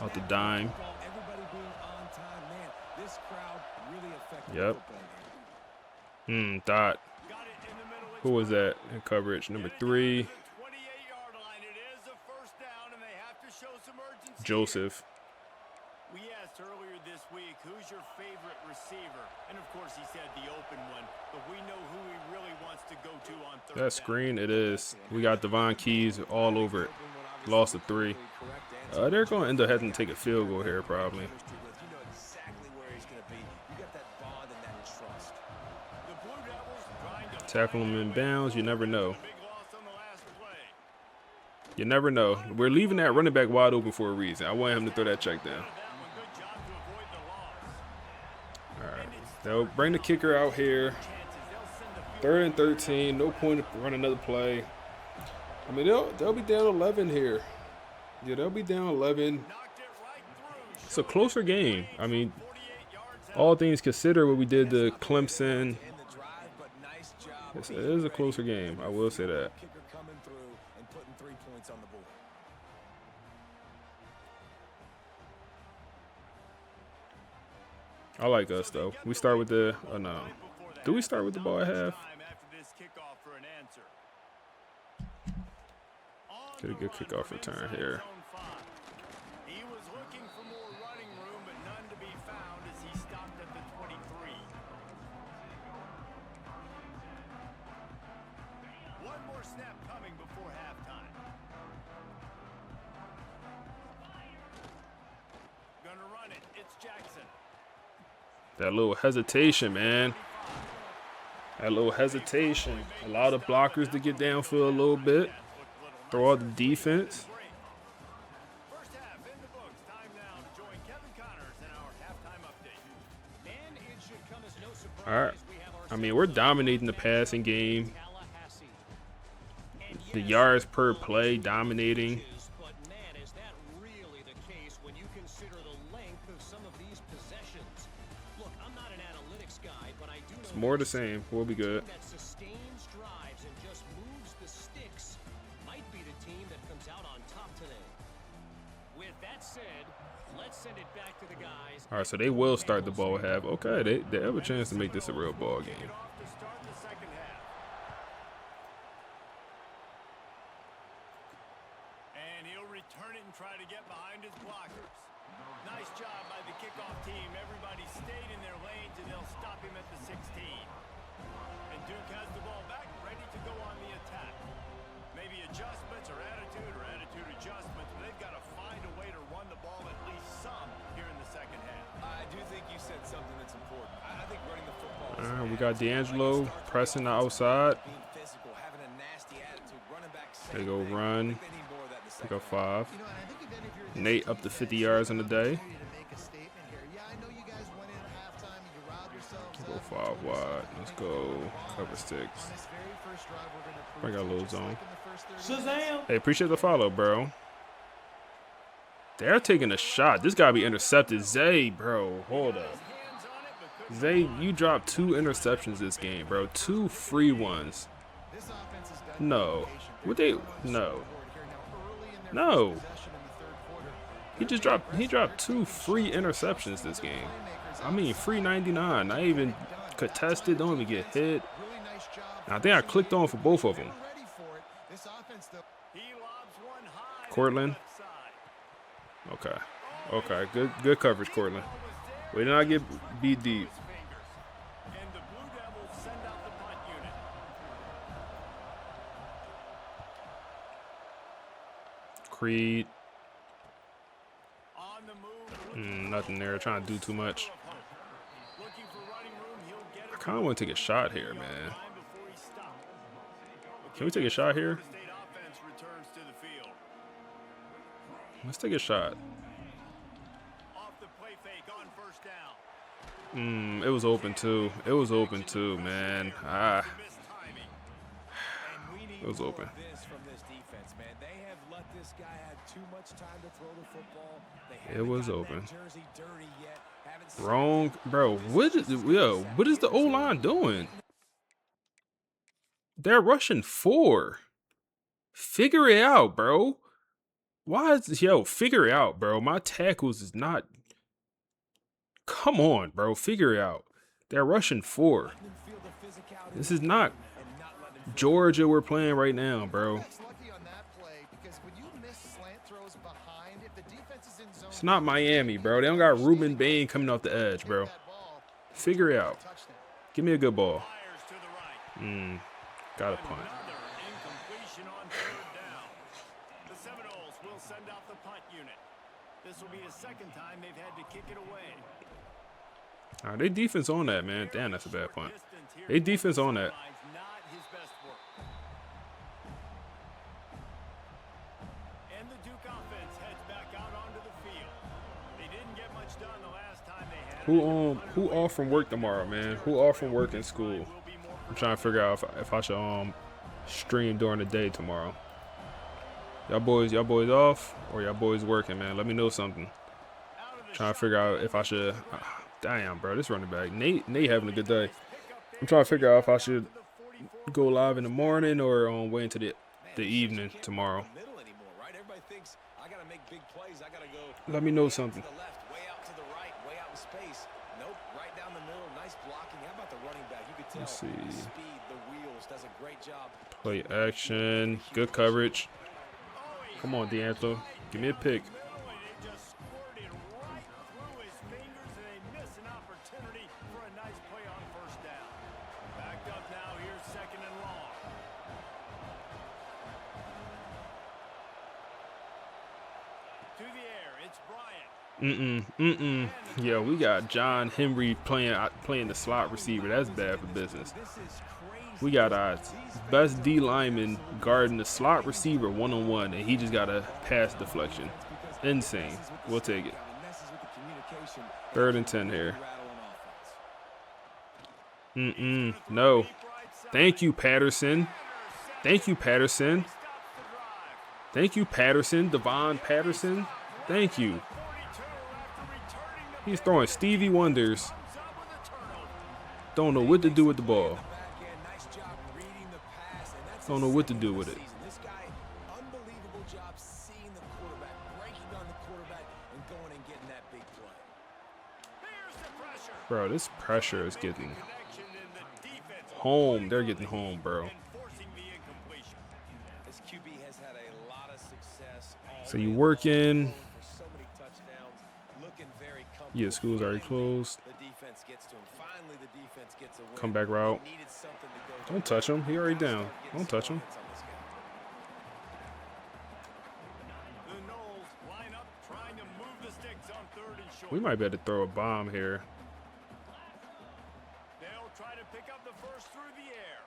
Out the dime. Everybody being on time, man. This crowd really affected Yep. the football game. Dot. Who was that in coverage? Number 3. 28-yard line. It is a first down, and they have to show some urgency. Joseph. We asked earlier this week, who's your favorite receiver? And of course, he said the open one, but we know who he really wants to go to on 3rd down. That screen, it is. We got Devon Keys all over it. Lost to 3. They're going to end up having to take a field goal here, probably. You know exactly where he's going to be. You got that bond and that trust. The Blue Devils trying to Tackle him in bounds. You never know. big loss on the last play. You never know. We're leaving that running back wide open for a reason. I want him to throw that check down. Good job to avoid the loss. All right. They'll bring the kicker out here. 3rd and 13. No point to run another play. I mean, they'll be down 11 here. Yeah, they'll be down 11. It's a closer game. I mean, all things considered, what we did to Clemson, it is a closer game. I will say that. Kicker coming through and putting 3 points on the board. I like us, though. We start with the – oh, no. Do we start with the ball at half? Get a good kickoff return here. He was looking for more running room, but none to be found as he stopped at the 23. One more snap coming before halftime. Gonna run it. It's Jackson. That little hesitation, man. That little hesitation. Allow the blockers to get downfield a little bit. Throw out the defense. First half in the books. Time now to join Kevin Connors in our halftime update. And it should come as no surprise. All right. I mean, we're dominating the passing game. The yards per play, dominating. But man, is that really the case when you consider the length of some of these possessions? Look, I'm not an analytics guy, but I do know It's more of the same. We'll be good. That sustains drives and just moves the sticks might be the team that comes out on top today. With that said, let's send it back to the guys. All right, so they will start the ball half. Okay, they have a chance to make this a real ball game. And he'll return it and try to get behind his blockers. Nice job by the kickoff team. Everybody stayed in their lanes, and they'll stop him at the 16. And Duke has the ball back, ready to go on the attack. Maybe adjustments or attitude adjustments, but they've got to find a way to run the ball at least some here in the second half. I do think you said something that's important. I think running the football is All right, we got D'Angelo pressing the outside. being physical, having a nasty attitude, running back They safe. go run. They need more of that in the Pick second up 5. You know, and I think if any of your Nate up to 50 yards in the day. opportunity to make a statement here. Yeah, I know you guys went in at halftime and you riled yourselves Go up. 5 wide. Let's go. Cover 6. On this very first drive, we're going to Bring out a little just zone. like in the first 30 minutes. Hey, appreciate the follow, bro. They're taking a shot. This gotta be intercepted. Zay, bro, hold up. Zay, you dropped 2 interceptions this game, bro. 2 free ones. This offense has done No. Would they? No. here now early in their No. possession in the third quarter. He dropped 2 free interceptions this game. I mean, free 99. Not even contested. Don't even get hit. Really nice job. And I think I clicked on for both of them. Ready for it. This offense, though. He lobs one high to the Cortland. left side. Okay. Okay. Good coverage, Cortland. We did not get beat deep. And the Blue Devils send out the punt unit. Creed. On the move. Nothing there. Trying to do too much. Looking for running room. He'll get I it. kind of want to take a shot here, man. Time before he stopped. Can we take a shot here? The state offense returns to the field. Let's take a shot. Off the play fake on first down. It was open too. It was open too, man. Missed timing. And we need It was more open. of this from this defense, man. They have let this guy have too much time to throw the football. They It haven't was gotten open. that jersey dirty yet. Haven't seen Wrong, bro. What is the O line doing? They're rushing 4. Figure it out, bro. Why is this? Yo, figure it out, bro. My tackles is not. Come on, bro. Figure it out. They're rushing 4. This is not Georgia we're playing right now, bro. Lucky on that play because when you miss slant throws behind, if the defense is in zone, It's not Miami, bro. They don't got Ruben Bain coming off the edge, bro. that ball, Figure it out. touchdown. Give me a good ball. Fires to the right. Got a punt. Another incompletion on third down. The Seminoles will send out the punt unit. This will be the second time they've had to kick it away. All right, they defense on that, man. Damn, that's a bad punt. They defense on that. Not his best work. And the Duke offense heads back out onto the field. They didn't get much done the last time they had. Who off from work tomorrow, man? Who off from work in school? I'm trying to figure out if I should stream during the day tomorrow. Y'all boys off or y'all boys working, man? Let me know something. Trying to figure out if I should. Damn, bro, this running back Nate having a good day. I'm trying to figure out if I should go live in the morning or wait until the evening tomorrow. middle anymore, right? Everybody thinks I gotta make big plays. I gotta go Let me know something. to the left, way out to the right, way out in space. Nope, right down the middle. Nice blocking. How about the running back? You could tell Let's the see. speed, the wheels, does a great job. Play action, good coverage. Come on, D'Angelo, give me a pick. Middle, and it just squirted right through his fingers, and they miss an opportunity for a nice play on first down. Backed up now. Here's second and long. To the air. It's Bryant. Yo, we got John Henry playing the slot receiver. That's bad for business. We got our best D lineman guarding the slot receiver one-on-one, and he just got a pass deflection. Insane. We'll take it. Third and 10 here. No. Thank you, Patterson. Thank you, Patterson. Thank you, Patterson. Devon Patterson. Thank you. He's throwing Stevie Wonders. Don't know what to do with the ball. Don't know what to do with it. This guy, unbelievable job seeing the quarterback, breaking on the quarterback, and going and getting that big play. Bro, this pressure is getting home. They're getting home, bro. This QB has had a lot of success. So you work in. For so many touchdowns, looking very comfortable. Yeah, school's already closed. The defense gets to him. Finally, the defense gets a win. Comeback route. They needed something to go Don't touch him. He already down. Don't touch him. We might be able to throw a bomb here. They'll try to pick up the first through the air.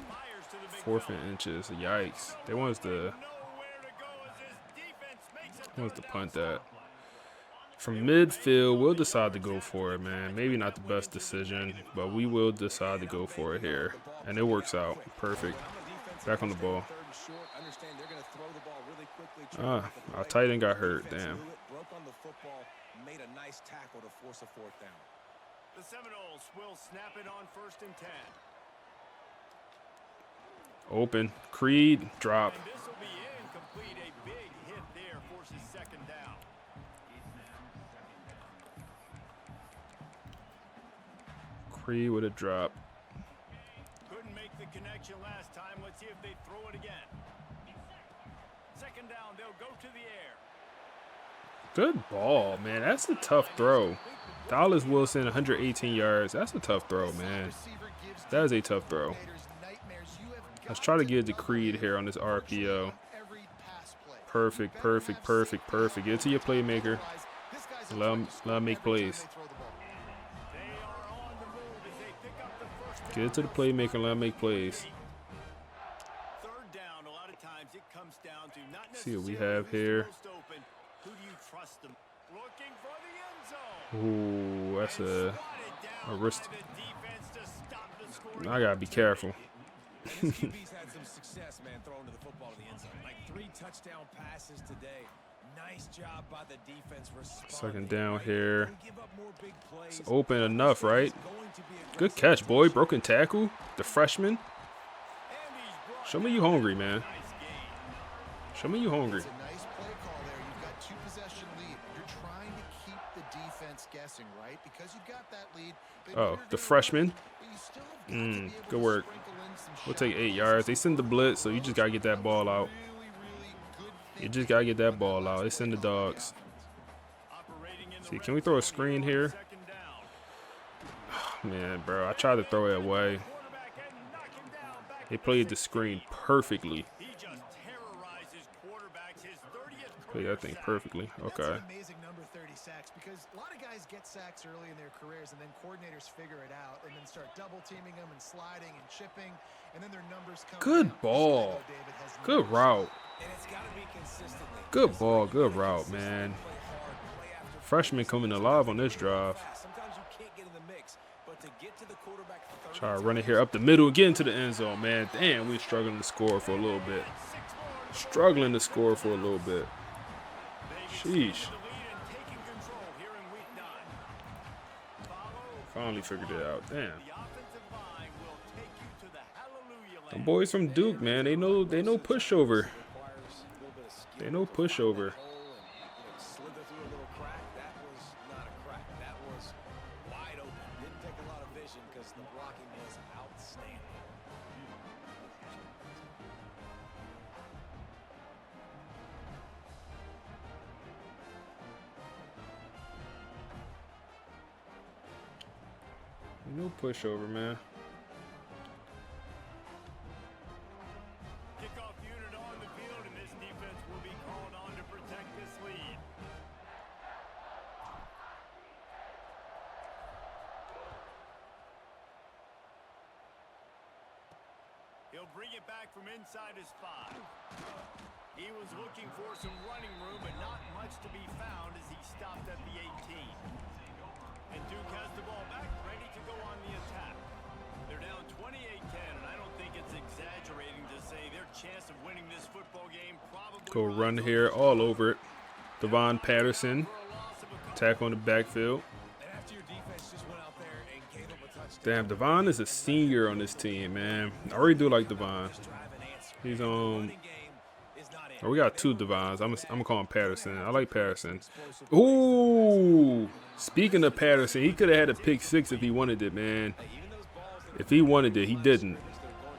Fires to the big 4th and inches. Yikes. They want us to punt that. From midfield, we'll decide to go for it, man. Maybe not the best decision, but we will decide to go for it here. And it works out. Perfect. Back on the ball. Our tight end got hurt. Damn. Broke on the football, made a nice tackle to force a 4th down. The Seminoles will snap it on 1st and 10. Open. Creed. Drop. And this will be incomplete. A big hit there forces 2nd down. Creed with a drop. Couldn't make the connection last time. Let's see if they throw it again. 2nd down, they'll go to the air. Good ball, man. That's a tough throw. Dallas Wilson, 118 yards. That's a tough throw, man. That is a tough throw. Let's try to get to Creed here on this RPO. Perfect, perfect, perfect, perfect. Get to your playmaker. Let him make plays. Get it to the playmaker and let him make plays. See what we have here. Ooh, that's a wrist. I gotta be careful. QB's had some success, man, throwing to the football to the end zone. Like 3 touchdown passes today. Nice job by the defense responding. 2nd down here. It's open enough, right? Good catch, boy. Broken tackle. The freshman. Show me you hungry, man. Show me you hungry. It's a nice play call there. You've got 2-possession lead. You're trying to keep the defense guessing, right? Because you've got that lead. Oh, the freshman. Good work. We'll take 8 yards. They send the blitz, so you just got to get that ball out. You just got to get that ball out. They send the dogs. See, can we throw a screen here? Oh, man, bro, I tried to throw it away. They played the screen perfectly. Played that thing perfectly. Okay. That's an amazing number, 30 sacks, because a lot of guys get sacks early in their careers, and then coordinators figure it out and then start double teaming them and sliding and chipping, and then their numbers come. Good ball. Good route. Good ball. Good route, man. Freshman coming alive on this drive. Try to run it here up the middle, get into the end zone, man. Damn, we're struggling to score for a little bit. Struggling to score for a little bit. Sheesh. Finally figured it out. Damn. The boys from Duke, man, they know pushover. They know pushover. No pushover, man. Kickoff unit on the field, and this defense will be called on to protect this lead. He'll bring it back from inside his 5. He was looking for some running room, but not much to be found as he stopped at the 18. And Duke has the ball back, ready to go on the attack. They're down 28-10, and I don't think it's exaggerating to say their chance of winning this football game probably... Go run here all over it. Devon Patterson. Attack on the backfield. Damn, Devon is a senior on this team, man. I already do like Devon. He's on. Oh, we got two Devons. I'm gonna call him Patterson. I like Patterson. Ooh, speaking of Patterson, he could have had a pick six if he wanted it, man. If he wanted it, he didn't.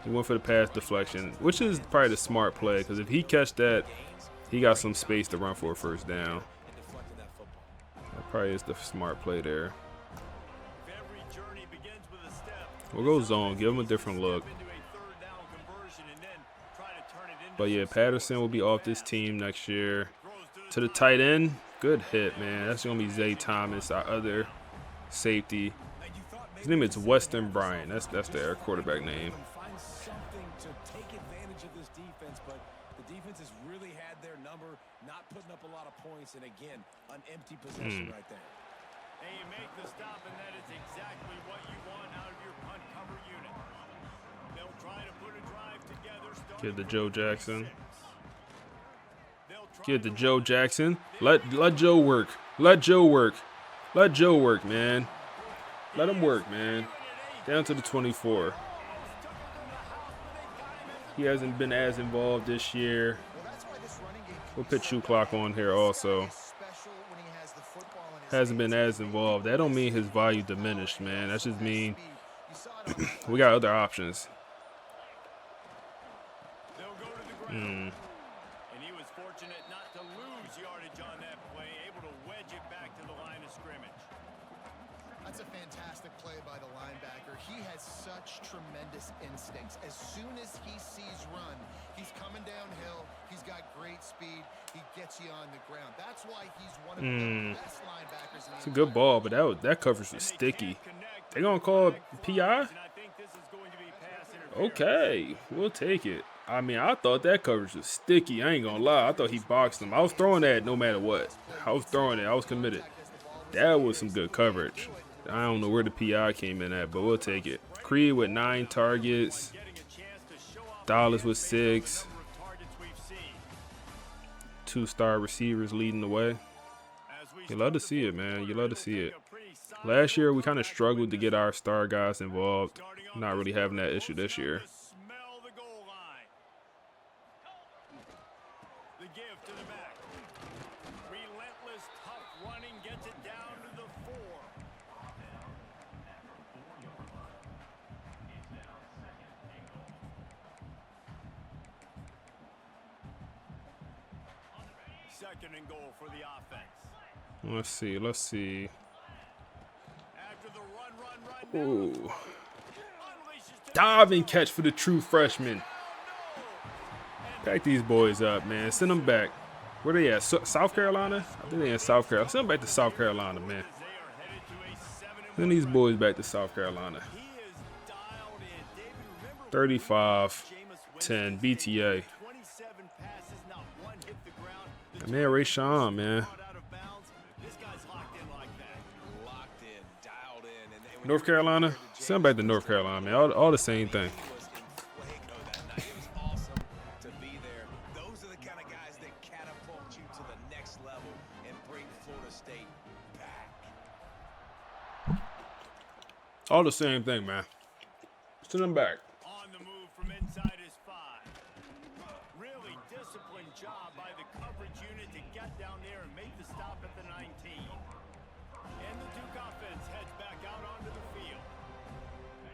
He went for the pass deflection, which is probably the smart play because if he catch that, he got some space to run for a first down. That probably is the smart play there. We'll go zone, give him a different look. But yeah, Patterson will be off this team next year. To the tight end, good hit, man. That's going to be Zay Thomas, our other safety. His name is Weston Bryant. That's their quarterback name. To take advantage of this defense, but the defense has really had their number, not putting up a lot of points, and again, an empty possession right there. And you make the stop, and that is exactly what you want out of your punt cover unit. They'll try to put a drive together. Give to Joe Jackson. Give to Joe Jackson. Let Joe work. Let Joe work. Let Joe work, man. Let him work, man. Down to the 24. He hasn't been as involved this year. We'll put shoe clock on here also. Hasn't been as involved. That don't mean his value diminished, man. That just mean we got other options. And he was fortunate not to lose yardage on that play, able to wedge it back to the line of scrimmage. That's a fantastic play by the linebacker. He has such tremendous instincts. As soon as he sees run, he's coming downhill. He's got great speed. He gets you on the ground. That's why he's one of the best linebackers in the It's a good ball, but that coverage was sticky. They gonna call PI? Okay, we'll take it. I mean, I thought that coverage was sticky. I ain't gonna lie. I thought he boxed him. I was throwing that no matter what. I was throwing it. I was committed. That was some good coverage. I don't know where the PI came in at, but we'll take it. Creed with 9 targets. Dallas with 6. 2-star receivers leading the way. You love to see it, man. You love to see it. Last year, we kind of struggled to get our star guys involved. Not really having that issue this year. Second and goal for the offense. Let's see. Let's see. After the run. Ooh. Dive and catch for the true freshman. Pack these boys up, man. Send them back. Where they at? South Carolina? I think they in South Carolina. Send them back to South Carolina, man. Send these boys back to South Carolina. 35-10 BTA. Man, Ray Sean, man. North Carolina? Send back to North Carolina, man. All the same thing. All the same thing, man. Send them back. On the move from inside his 5. Really disciplined job by the coverage unit to get down there and make the stop at the 19. And the Duke offense heads back out onto the field.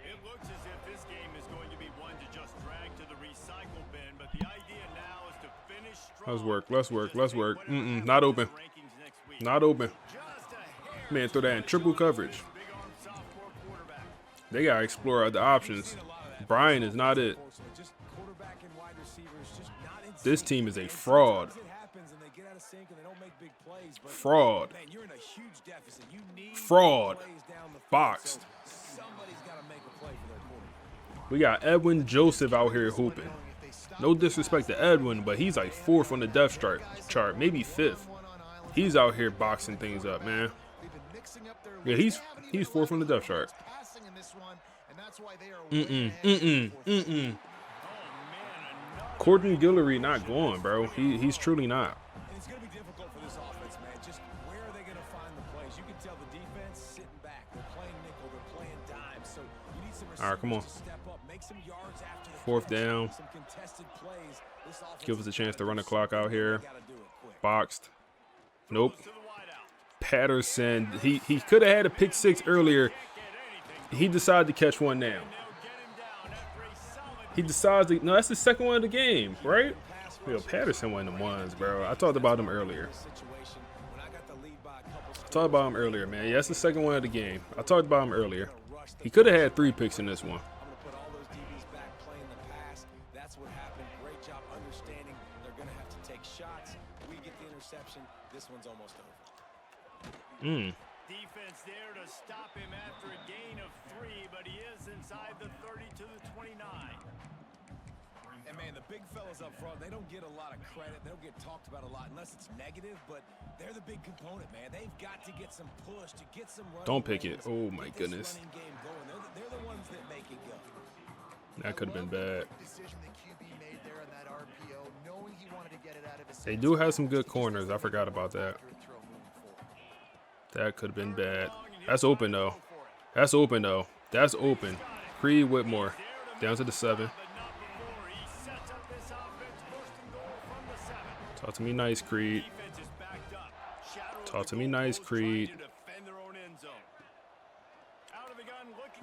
It looks as if this game is going to be one to just drag to the recycle bin, but the idea now is to finish strong. Let's work. Let's work. Let's work. Not open. Not open. Man, throw that in triple coverage. They got to explore other options. Brian is not it. This team is a fraud. Fraud. Fraud. Boxed. We got Edwin Joseph out here hooping. No disrespect to Edwin, but he's like 4th on the depth chart, maybe 5th. He's out here boxing things up, man. Yeah, he's 4th on the depth chart. Courtney Guillory not going, bro. He's truly not. It's going to be difficult for this offense, man. Just where are they going to find the plays? You can tell the defense sitting back. They're playing nickel. They're playing dime. So All right, come on. 4th down. Give us a chance to run the clock out here. Boxed. Nope. Patterson. He could have had a pick 6 earlier. He decided to catch one now. He decides to. No, that's the second one of the game, right? Yo, Patterson one of them ones, bro. I talked about him earlier. Man. Yeah, that's the second one of the game. I talked about him earlier. He could have had 3 picks in this one. That's what happened. Great job understanding they're going to have to take shots. We get the interception. This one's almost over. Defense there to stop him after a gain of 3, but he is inside the 30 to the 29. And man, the big fellas up front, they don't get a lot of credit. They don't get talked about a lot unless it's negative, but they're the big component, man. They've got to get some push, to get some run. Don't pick it. Oh my goodness. They're the ones that make it go. That could have been bad. They do have some good corners. I forgot about that. That could have been bad. That's open, though. That's open. Creed Whitmore. Down to the 7. Talk to me nice, Creed.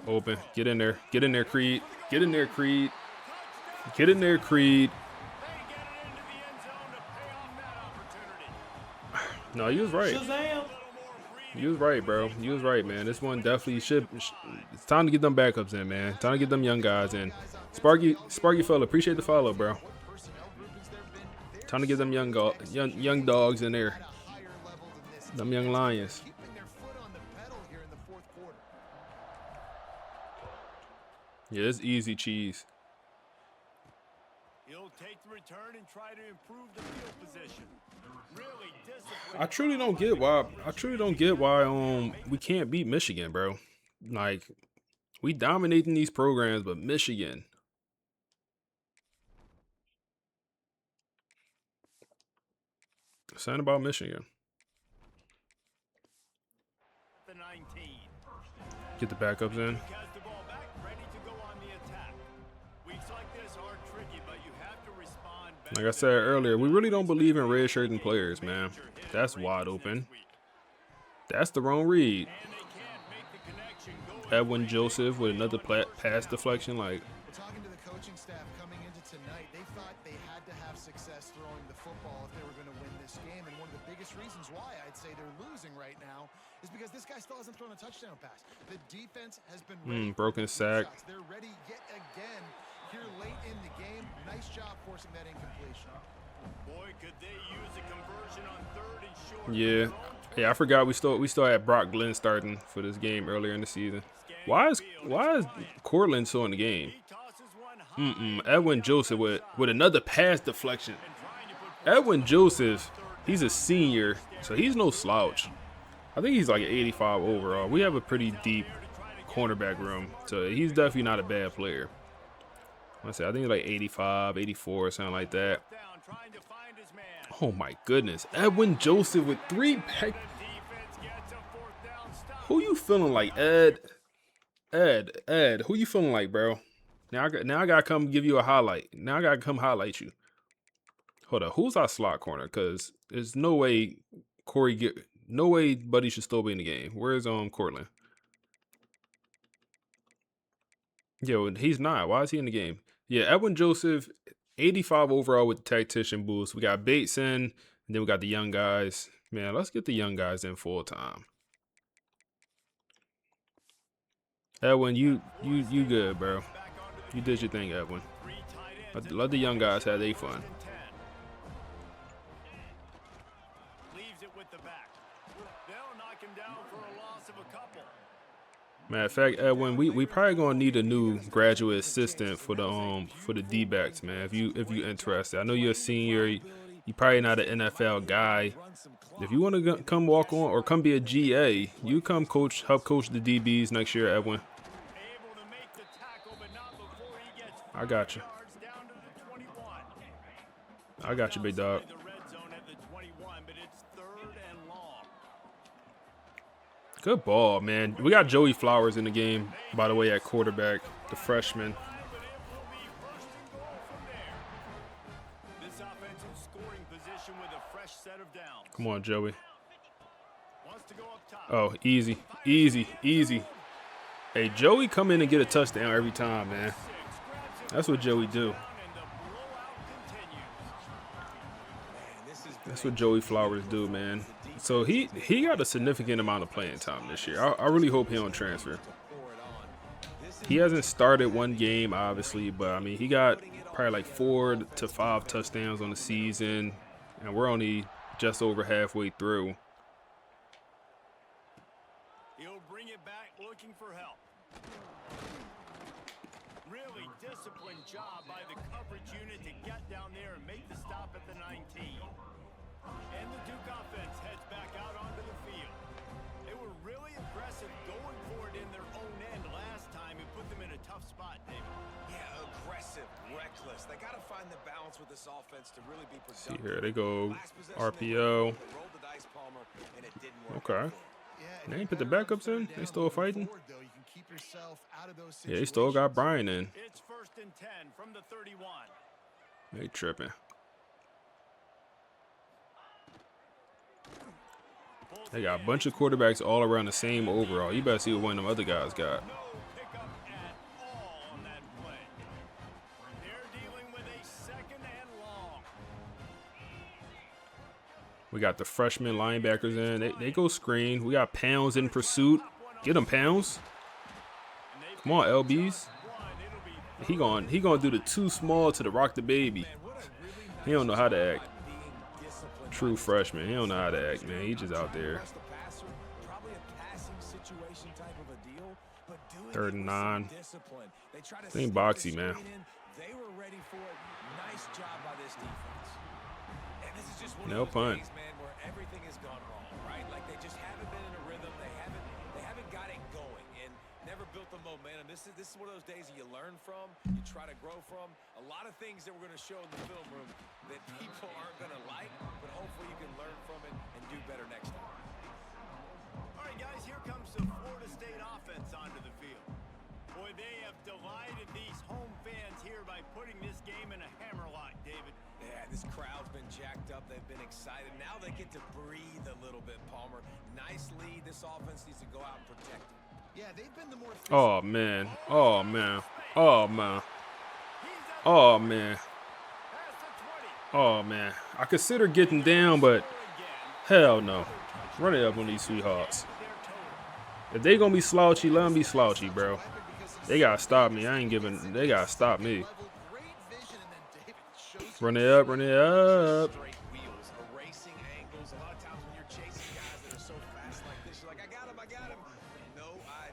Open. Get in there. Creed. Get in there, Creed. No, you was right. You was right, bro. You was right, man. This one definitely should. It's time to get them backups in, man. Time to get them young guys in. Sparky fella, appreciate the follow, bro. Time to get them young dogs in there. Them young lions. Yeah, it's easy cheese. He'll take the return and try to improve the field position. Really disciplined. I truly don't get why we can't beat Michigan, bro. Like, we dominating these programs, but Michigan. Something about Michigan. The 19. Get the backups in. Has the ball back, ready to go on the attack. Weeks like this are tricky, but you have to respond better. Like I said earlier, we really don't believe in redshirting players, man. That's wide open. That's the wrong read. Edwin Joseph with another pass deflection. Like, Talking to the coaching staff coming into tonight, they thought they had to have success throwing the football if they were going to win this game. And one of the biggest reasons why I'd say they're losing right now is because this guy still hasn't thrown a touchdown pass. The defense has been ready. Broken sack. They're ready yet again here late in the game. Nice job forcing that incompletion. Boy, could they use a conversion on 3rd and short. yeah, I forgot we still had Brock Glenn starting for this game earlier in the season. Why is Cortland still in the game? Edwin Joseph with another pass deflection. Edwin Joseph, he's a senior, so he's no slouch. I think he's like an 85 overall. We have a pretty deep cornerback room, so he's definitely not a bad player. I think he's like 85, 84 or something like that. Oh my goodness. Edwin Joseph with 3 pack. Who you feeling like, Ed? Ed, who you feeling like, bro? Now I gotta come give you a highlight. Now I gotta come highlight you. Hold up, who's our slot corner? Because there's no way no way Buddy should still be in the game. Where's Cortland? Yo, he's not. Why is he in the game? Yeah, Edwin Joseph, 85 overall with the tactician boost. We got Bates in, and then we got the young guys. Man, let's get the young guys in full time. Edwin, you good, bro. You did your thing, Edwin. Let the young guys have their fun. Matter of fact, Edwin, we probably gonna need a new graduate assistant for the D-backs, man. If you interested, I know you're a senior. You probably not an NFL guy. If you want to come walk on or come be a GA, you come help coach the DBs next year, Edwin. I got you. I got you, big dog. Good ball, man. We got Joey Flowers in the game, by the way, at quarterback. The freshman. This offensive scoring position with a fresh set of downs. Come on, Joey. Wants to go up top. Oh, easy, easy, easy. Hey, Joey come in and get a touchdown every time, man. That's what Joey do. That's what Joey Flowers do, man. So he got a significant amount of playing time this year. I really hope he don't transfer. He hasn't started one game, obviously, but I mean, he got probably like 4 to 5 touchdowns on the season, and we're only just over halfway through. He'll bring it back looking for help. Really disciplined job by the coverage unit to get down there and make the stop at the 19. And the Duke offense heads back out onto the field. They were really aggressive going for it in their own end last time and put them in a tough spot, David. Yeah, aggressive, reckless. They got to find the balance with this offense to really be See productive. here, they go Last possession, RPO. they rolled the dice, Palmer, and it didn't work. Okay. They ain't put the backups in. They still fighting. Yeah, they still got Brian in. It's 1st and 10 from the 31. They tripping. They got a bunch of quarterbacks all around the same overall. You better see what one of them other guys got. No pickup at all on that play. They're dealing with a 2nd and long. We got the freshman linebackers in. They go screen. We got Pounds in pursuit. Get him, Pounds. Come on, LBs. He gonna do the too small to the rock the baby. He don't know how to act. True freshman. He don't know how to act, man. He just out there. 3rd and 9. Ain't boxy, man. They were ready for it. Nice job by this defense. And this is just one No of those punt. days, man, where everything has gone wrong, right? Like they just haven't been in a rhythm. They haven't got it going and never built the momentum. This is one of those days that you learn from, you try to grow from. A lot of things that we're going to show in the film room that people aren't going to like, but hopefully you can learn from it and do better next time. All right, guys, here comes the Florida State offense onto the field. Boy, they have delighted these home fans here by putting this game in a hammerlock, David. Yeah, this crowd's been jacked up. They've been excited. Now they get to breathe a little bit, Palmer. Nice lead. This offense needs to go out and protect it. Yeah, they've been the more Oh man. Oh man. Oh man. Oh man. Oh man. I consider getting down, but hell no. Run it up on these sweethearts. If they gonna be slouchy, let them be slouchy, bro. They gotta stop me. I ain't giving. They gotta stop me. Run it up. Run it up.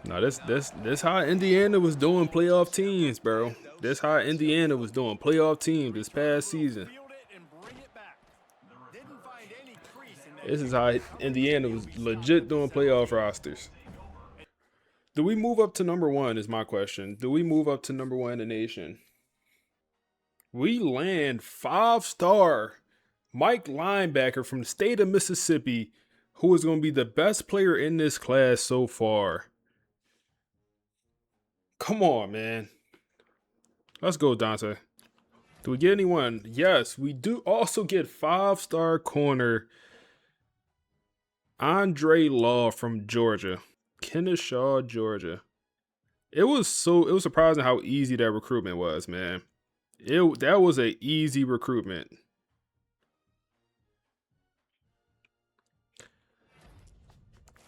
No, this how Indiana was doing playoff teams, bro. This how Indiana was doing playoff teams this past season. This is how Indiana was legit doing playoff rosters. Do we move up to number 1 is my question. Do we move up to number 1 in the nation? We land 5-star Mike linebacker from the state of Mississippi, who is going to be the best player in this class so far. Come on, man. Let's go, Dante. Do we get anyone? Yes, we do also get 5-star corner Andre Law from Georgia. Kennesaw, Georgia. It was surprising how easy that recruitment was, man. That was an easy recruitment.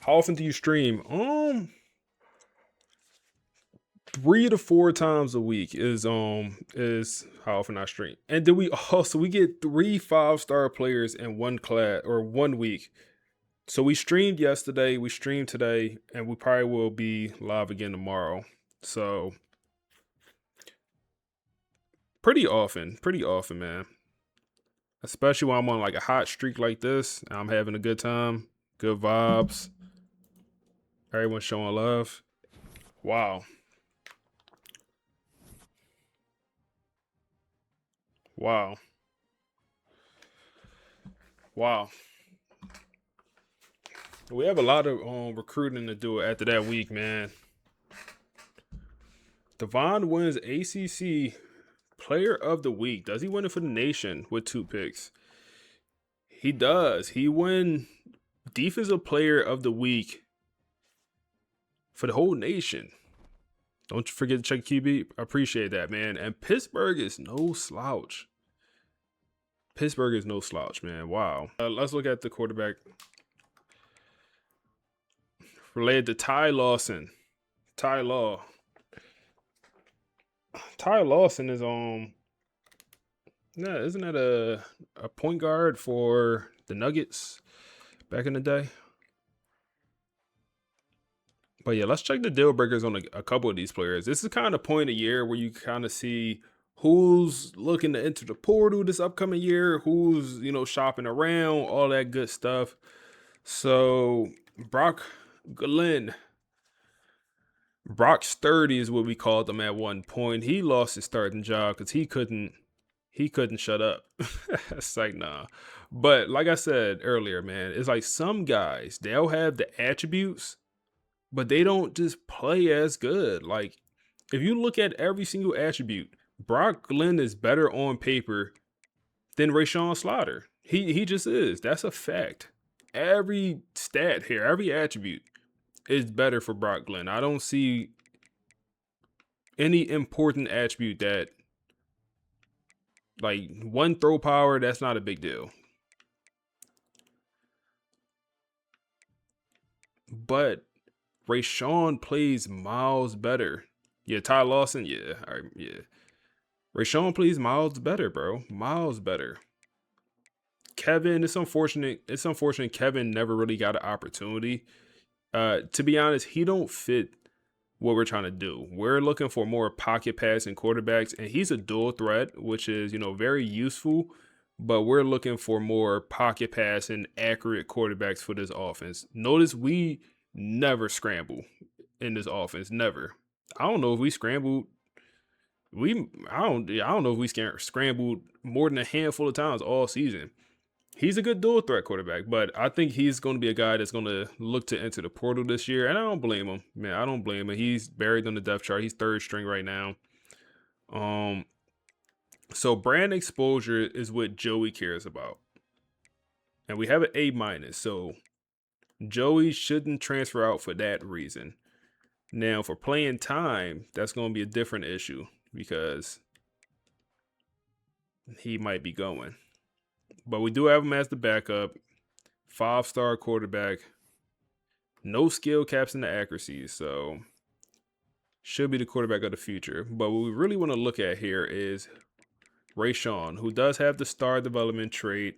How often do you stream? 3 to 4 times a week is how often I stream. And then we get 3 5-star players in one class or 1 week. So we streamed yesterday, we streamed today, and we probably will be live again tomorrow. So pretty often, man. Especially when I'm on like a hot streak like this, and I'm having a good time, good vibes. Everyone's showing love. Wow. Wow. Wow. We have a lot of recruiting to do after that week, man. Devon wins ACC Player of the Week. Does he win it for the nation with 2 picks? He does. He won Defensive Player of the Week for the whole nation. Don't forget to check QB. I appreciate that, man. And Pittsburgh is no slouch. Pittsburgh is no slouch, man. Wow. Let's look at the quarterback. Related to Ty Lawson. Ty Lawson is yeah, isn't that a point guard for the Nuggets back in the day? But yeah, let's check the deal breakers on a couple of these players. This is kind of point of year where you kind of see who's looking to enter the portal this upcoming year, who's, shopping around, all that good stuff. So Brock Sturdy is what we called him at one point. He lost his starting job because he couldn't shut up. It's like, nah. But like I said earlier, man, it's like some guys, they'll have the attributes, but they don't just play as good. Like, if you look at every single attribute, Brock Glenn is better on paper than Rashawn Slaughter. He just is. That's a fact. Every stat here, every attribute is better for Brock Glenn. I don't see any important attribute that, like, one throw power, that's not a big deal. But Rashawn plays miles better. Yeah, Ty Lawson, yeah. All right, yeah. Rashawn plays miles better, bro. Miles better. Kevin, it's unfortunate. It's unfortunate Kevin never really got an opportunity. To be honest, he don't fit what we're trying to do. We're looking for more pocket passing quarterbacks, and he's a dual threat, which is, very useful. But we're looking for more pocket passing, accurate quarterbacks for this offense. Notice we never scramble in this offense. Never. I don't know if we scrambled. I don't know if we scrambled more than a handful of times all season. He's a good dual threat quarterback, but I think he's going to be a guy that's going to look to enter the portal this year, and I don't blame him. Man, I don't blame him. He's buried on the depth chart. He's third string right now. So brand exposure is what Joey cares about, and we have an A-. So Joey shouldn't transfer out for that reason. Now, for playing time, that's going to be a different issue because he might be going. But we do have him as the backup, 5-star quarterback, no skill caps in the accuracy, so should be the quarterback of the future. But what we really want to look at here is Rashawn, who does have the star development trait.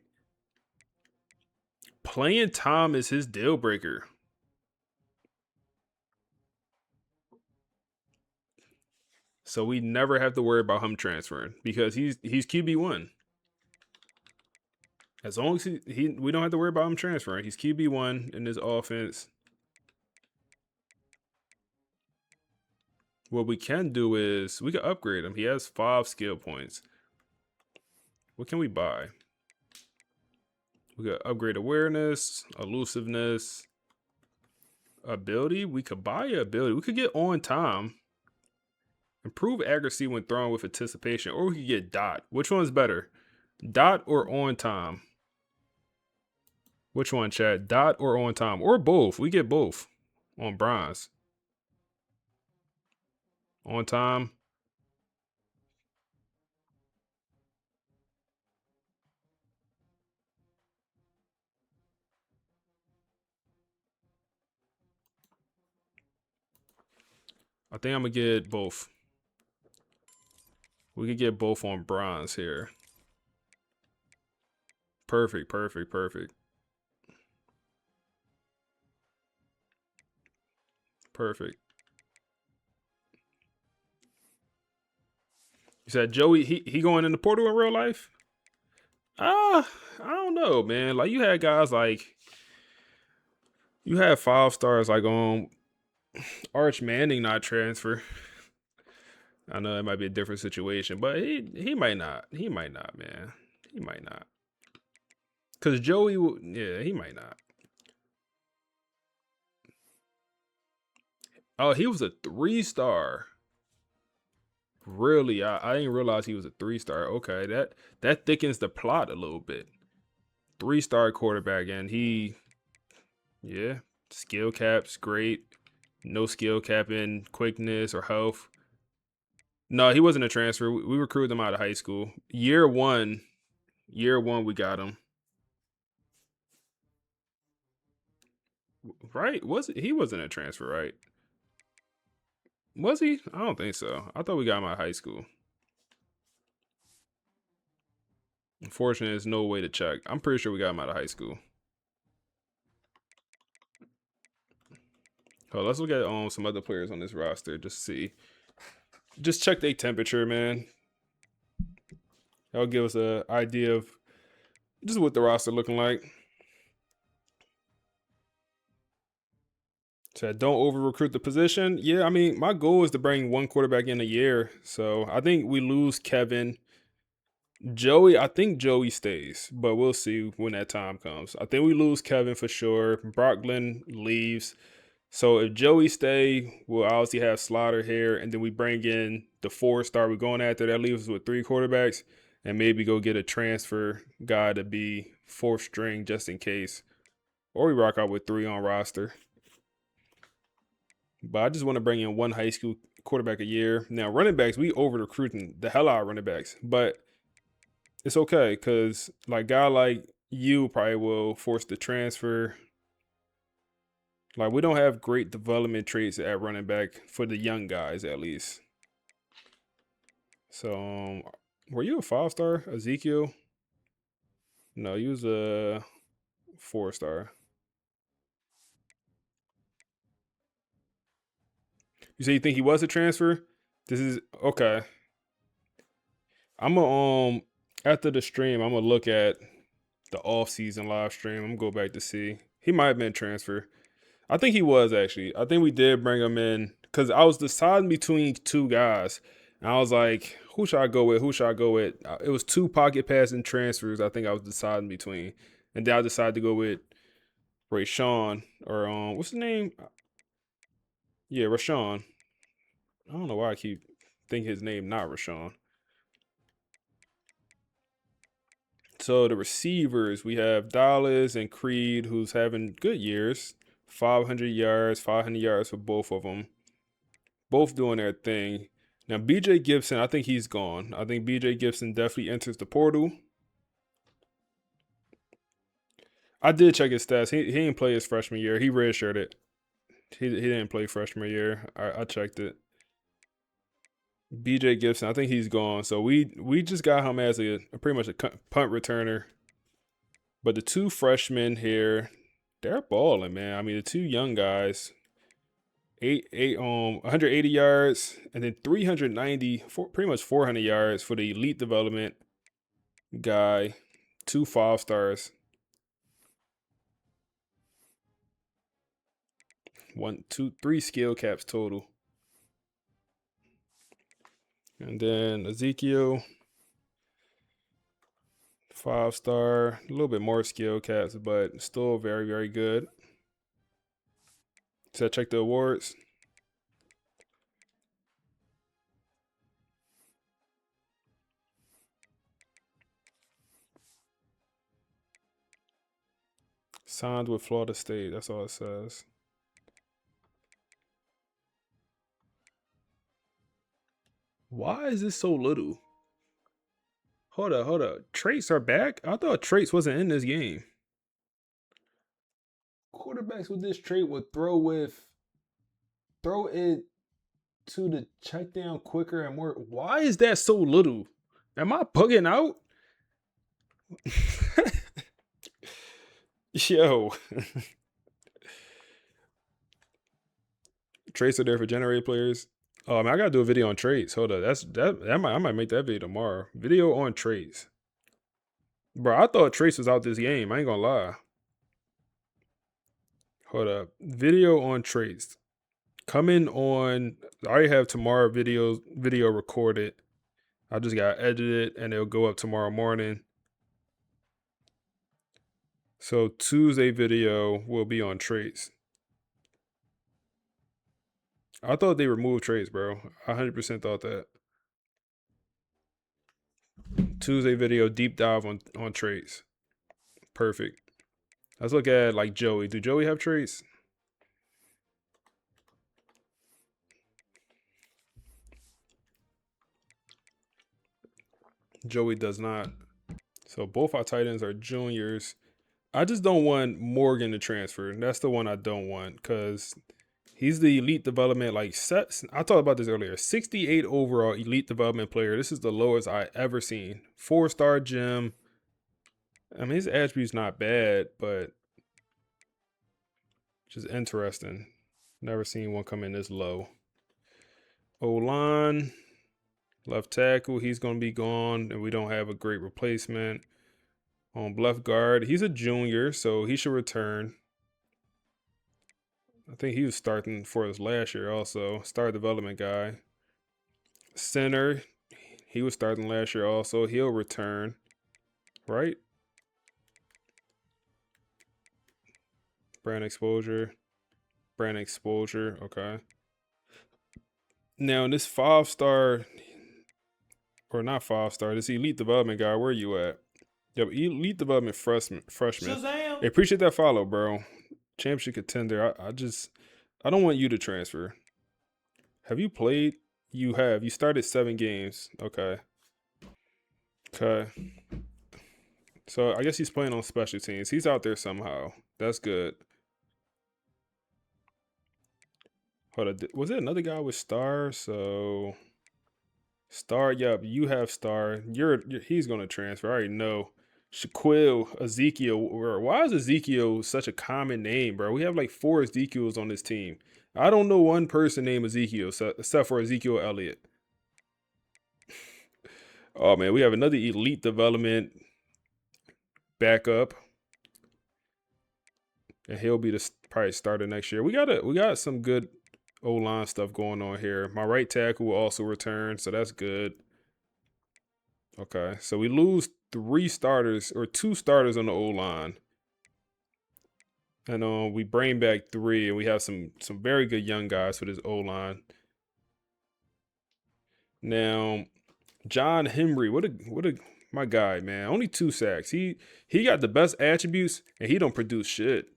Playing time is his deal breaker. So we never have to worry about him transferring because he's QB1. As long as we don't have to worry about him transferring. He's QB1 in this offense. What we can do is we can upgrade him. He has 5 skill points. What can we buy? We got upgrade awareness, elusiveness, ability. We could buy ability. We could get on time. Improve accuracy when thrown with anticipation. Or we could get dot. Which one's better? Dot or on time? Which one, Chad? Dot or on time? Or both. We get both on bronze. On time. I think I'm going to get both. We could get both on bronze here. Perfect, perfect, perfect. Perfect. You said Joey, he going in the portal in real life? I don't know, man. Like, you had guys like, you had 5-stars like Arch Manning not transfer. I know it might be a different situation, but he might not. He might not, man. He might not. Because Joey, yeah, he might not. Oh, he was a 3-star. Really, I didn't realize he was a 3-star. Okay, that thickens the plot a little bit. 3-star quarterback, and yeah, skill caps great. No skill cap in quickness or health. No, he wasn't a transfer. We recruited him out of high school. Year one, we got him. Right? Was it? He wasn't a transfer, right? Was he? I don't think so. I thought we got him out of high school. Unfortunately, there's no way to check. I'm pretty sure we got him out of high school. Oh, let's look at some other players on this roster. Just check their temperature, man. That'll give us an idea of just what the roster looking like. So don't over recruit the position. Yeah, I mean, my goal is to bring one quarterback in a year. So I think we lose Kevin. Joey, I think Joey stays, but we'll see when that time comes. I think we lose Kevin for sure. Brock Glenn leaves. So if Joey stay, we'll obviously have Slaughter here, and then we bring in the 4-star we're going after. That leaves us with 3 quarterbacks, and maybe go get a transfer guy to be 4th string just in case. Or we rock out with 3 on roster. But I just want to bring in one high school quarterback a year. Now, running backs, we over recruiting the hell out of running backs. But it's okay, because like guy like you probably will force the transfer. Like, we don't have great development traits at running back for the young guys, at least. So, were you a 5-star, Ezekiel? No, you was a 4-star. You say you think he was a transfer? This is okay. I'm gonna after the stream, I'm gonna look at the off-season live stream. I'm gonna go back to see. He might have been transfer. I think he was actually. I think we did bring him in because I was deciding between 2 guys. And I was like, who should I go with? Who should I go with? It was 2 pocket passing transfers. I think I was deciding between. And then I decided to go with Rayshawn or what's his name? Yeah, Rashawn. I don't know why I keep thinking his name not Rashawn. So the receivers, we have Dallas and Creed, who's having good years. 500 yards, 500 yards for both of them. Both doing their thing. Now, BJ Gibson, I think he's gone. I think BJ Gibson definitely enters the portal. I did check his stats. He didn't play his freshman year. He redshirted. He didn't play freshman year. I checked it. BJ Gibson, I think he's gone. So we just got him as a pretty much a punt returner. But the 2 freshmen here, they're balling, man. I mean, the 2 young guys, 180 yards, and then 390, pretty much 400 yards for the elite development guy. 2 5-stars. 1, 2, 3 skill caps total. And then Ezekiel, 5-star, a little bit more skill caps, but still very, very good. So I check the awards. Signed with Florida State. That's all it says. Why is this so little? Hold up. Traits are back? I thought traits wasn't in this game. Quarterbacks with this trait would throw it to the check down quicker and more. Why is that so little? Am I bugging out? Yo. Traits are there for generated players. Oh man, I gotta do a video on traits. Hold up. I might make that video tomorrow. Video on traits. Bro, I thought traits was out this game. I ain't gonna lie. Hold up. Video on traits. Coming on. I already have tomorrow video recorded. I just gotta edit it and it'll go up tomorrow morning. So Tuesday video will be on traits. I thought they removed traits, bro. I 100% thought that. Tuesday video, deep dive on traits. Perfect. Let's look at like Joey. Do Joey have traits? Joey does not. So both our tight ends are juniors. I just don't want Morgan to transfer. That's the one I don't want because he's the elite development. Like I talked about this earlier. 68 overall elite development player. This is the lowest I ever seen. 4-star gym. I mean, his attributes not bad, but just interesting. Never seen one come in this low. O-line, left tackle, he's going to be gone, and we don't have a great replacement. On left guard, he's a junior, so he should return. I think he was starting for us last year also. Star development guy. Center, he was starting last year also. He'll return, right? Brand exposure. Okay. Now, this 5-star, or not 5-star, this elite development guy, where you at? Yep, elite development freshman. Hey, appreciate that follow, bro. Championship contender. I don't want you to transfer. Have you played? You have. You started 7 games. Okay. So I guess he's playing on special teams. He's out there somehow. That's good. Hold on. Was it another guy with Star? So Star, yep, you have Star. He's gonna transfer. I already know. Shaquille, Ezekiel. Why is Ezekiel such a common name, bro? We have like 4 Ezekiels on this team. I don't know one person named Ezekiel except for Ezekiel Elliott. Oh man, we have another elite development backup, and he'll be the probably starter next year. We got some good O-line stuff going on here. My right tackle will also return, so that's good. Okay, so we lose 3 starters or 2 starters on the O-line. And we bring back 3, and we have some very good young guys for this O-line. Now, John Henry, what a my guy, man. Only 2 sacks. He got the best attributes, and he don't produce shit.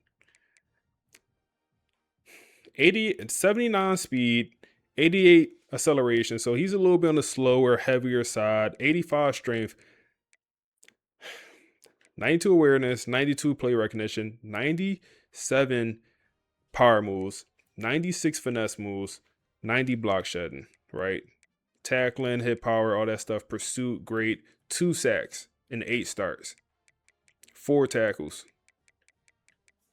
79 speed, 88 acceleration. So he's a little bit on the slower, heavier side. 85 strength, 92 awareness, 92 play recognition, 97 power moves, 96 finesse moves, 90 block shedding, right? Tackling, hit power, all that stuff. Pursuit, great. 2 sacks and 8 starts. 4 tackles.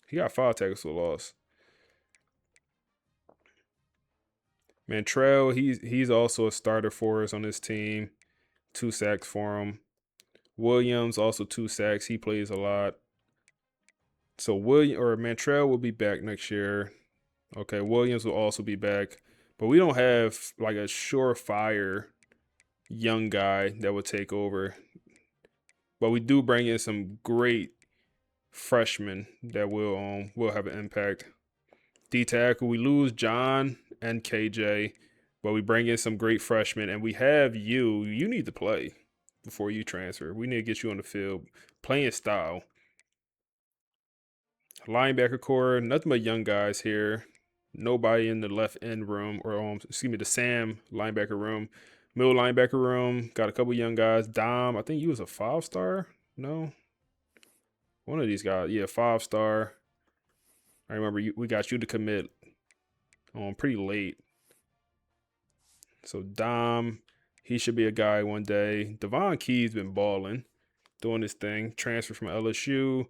He got 5 tackles for loss. Mantrell, he's also a starter for us on this team. 2 sacks for him. Williams, also 2 sacks. He plays a lot. So Mantrell will be back next year. Okay, Williams will also be back. But we don't have like a surefire young guy that will take over. But we do bring in some great freshmen that will have an impact. D tackle, we lose John and KJ, but we bring in some great freshmen, and we have you. You need to play before you transfer. We need to get you on the field, playing style. Linebacker core, nothing but young guys here. Nobody in the left end room, or the Sam linebacker room. Middle linebacker room, got a couple young guys. Dom, I think he was a 5-star. No, one of these guys. Yeah, 5-star. I remember we got you to commit pretty late. So Dom, he should be a guy one day. Devon Key's been balling, doing his thing. Transfer from LSU.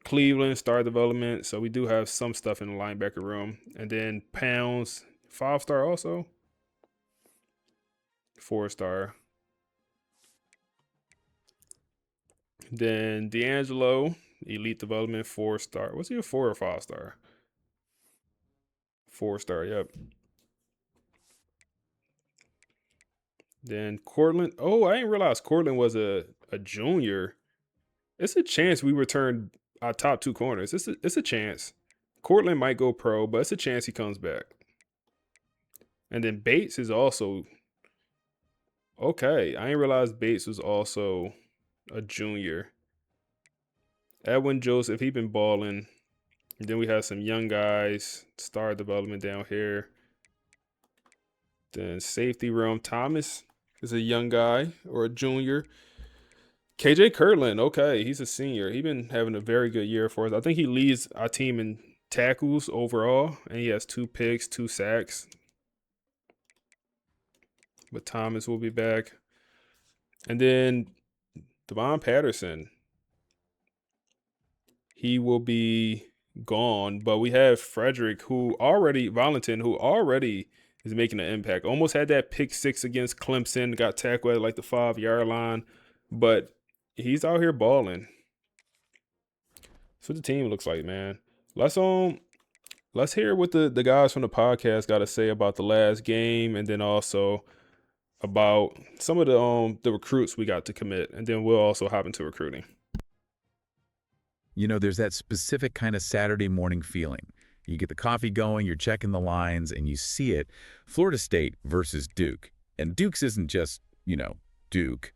Cleveland, star development. So we do have some stuff in the linebacker room. And then Pounds, 5-star also. 4-star. Then D'Angelo, elite development, 4-star. Was he a 4 or 5-star? 4-star, yep. Then Cortland. Oh, I didn't realize Cortland was a junior. It's a chance we return our top 2 corners. It's a chance. Cortland might go pro, but it's a chance he comes back. And then Bates is also okay. I didn't realize Bates was also a junior. Edwin Joseph, he been balling. And then we have some young guys, star development down here. Then safety realm, Thomas is a young guy or a junior. KJ Kirtland, okay, he's a senior. He's been having a very good year for us. I think he leads our team in tackles overall, and he has 2 picks, 2 sacks. But Thomas will be back. And then Devon Patterson, he will be gone. But we have Frederick, Valentin, who already is making an impact. Almost had that pick 6 against Clemson, got tackled at like the 5-yard line. But he's out here balling. That's what the team looks like, man. Let's hear what the guys from the podcast got to say about the last game, and then also about some of the recruits we got to commit, and then we'll also hop into recruiting. You know, there's that specific kind of Saturday morning feeling. You get the coffee going, you're checking the lines, and you see it. Florida State versus Duke. And Duke's isn't just, Duke.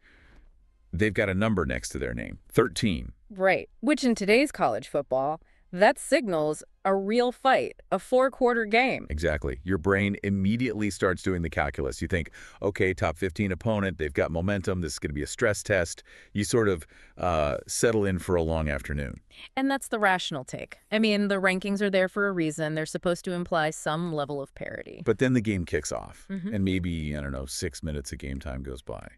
They've got a number next to their name, 13. Right, which in today's college football, that signals a real fight, a 4-quarter game. Exactly. Your brain immediately starts doing the calculus. You think, okay, top 15 opponent, they've got momentum, this is going to be a stress test. You sort of settle in for a long afternoon. And that's the rational take. I mean, the rankings are there for a reason. They're supposed to imply some level of parity. But then the game kicks off, and maybe, 6 minutes of game time goes by.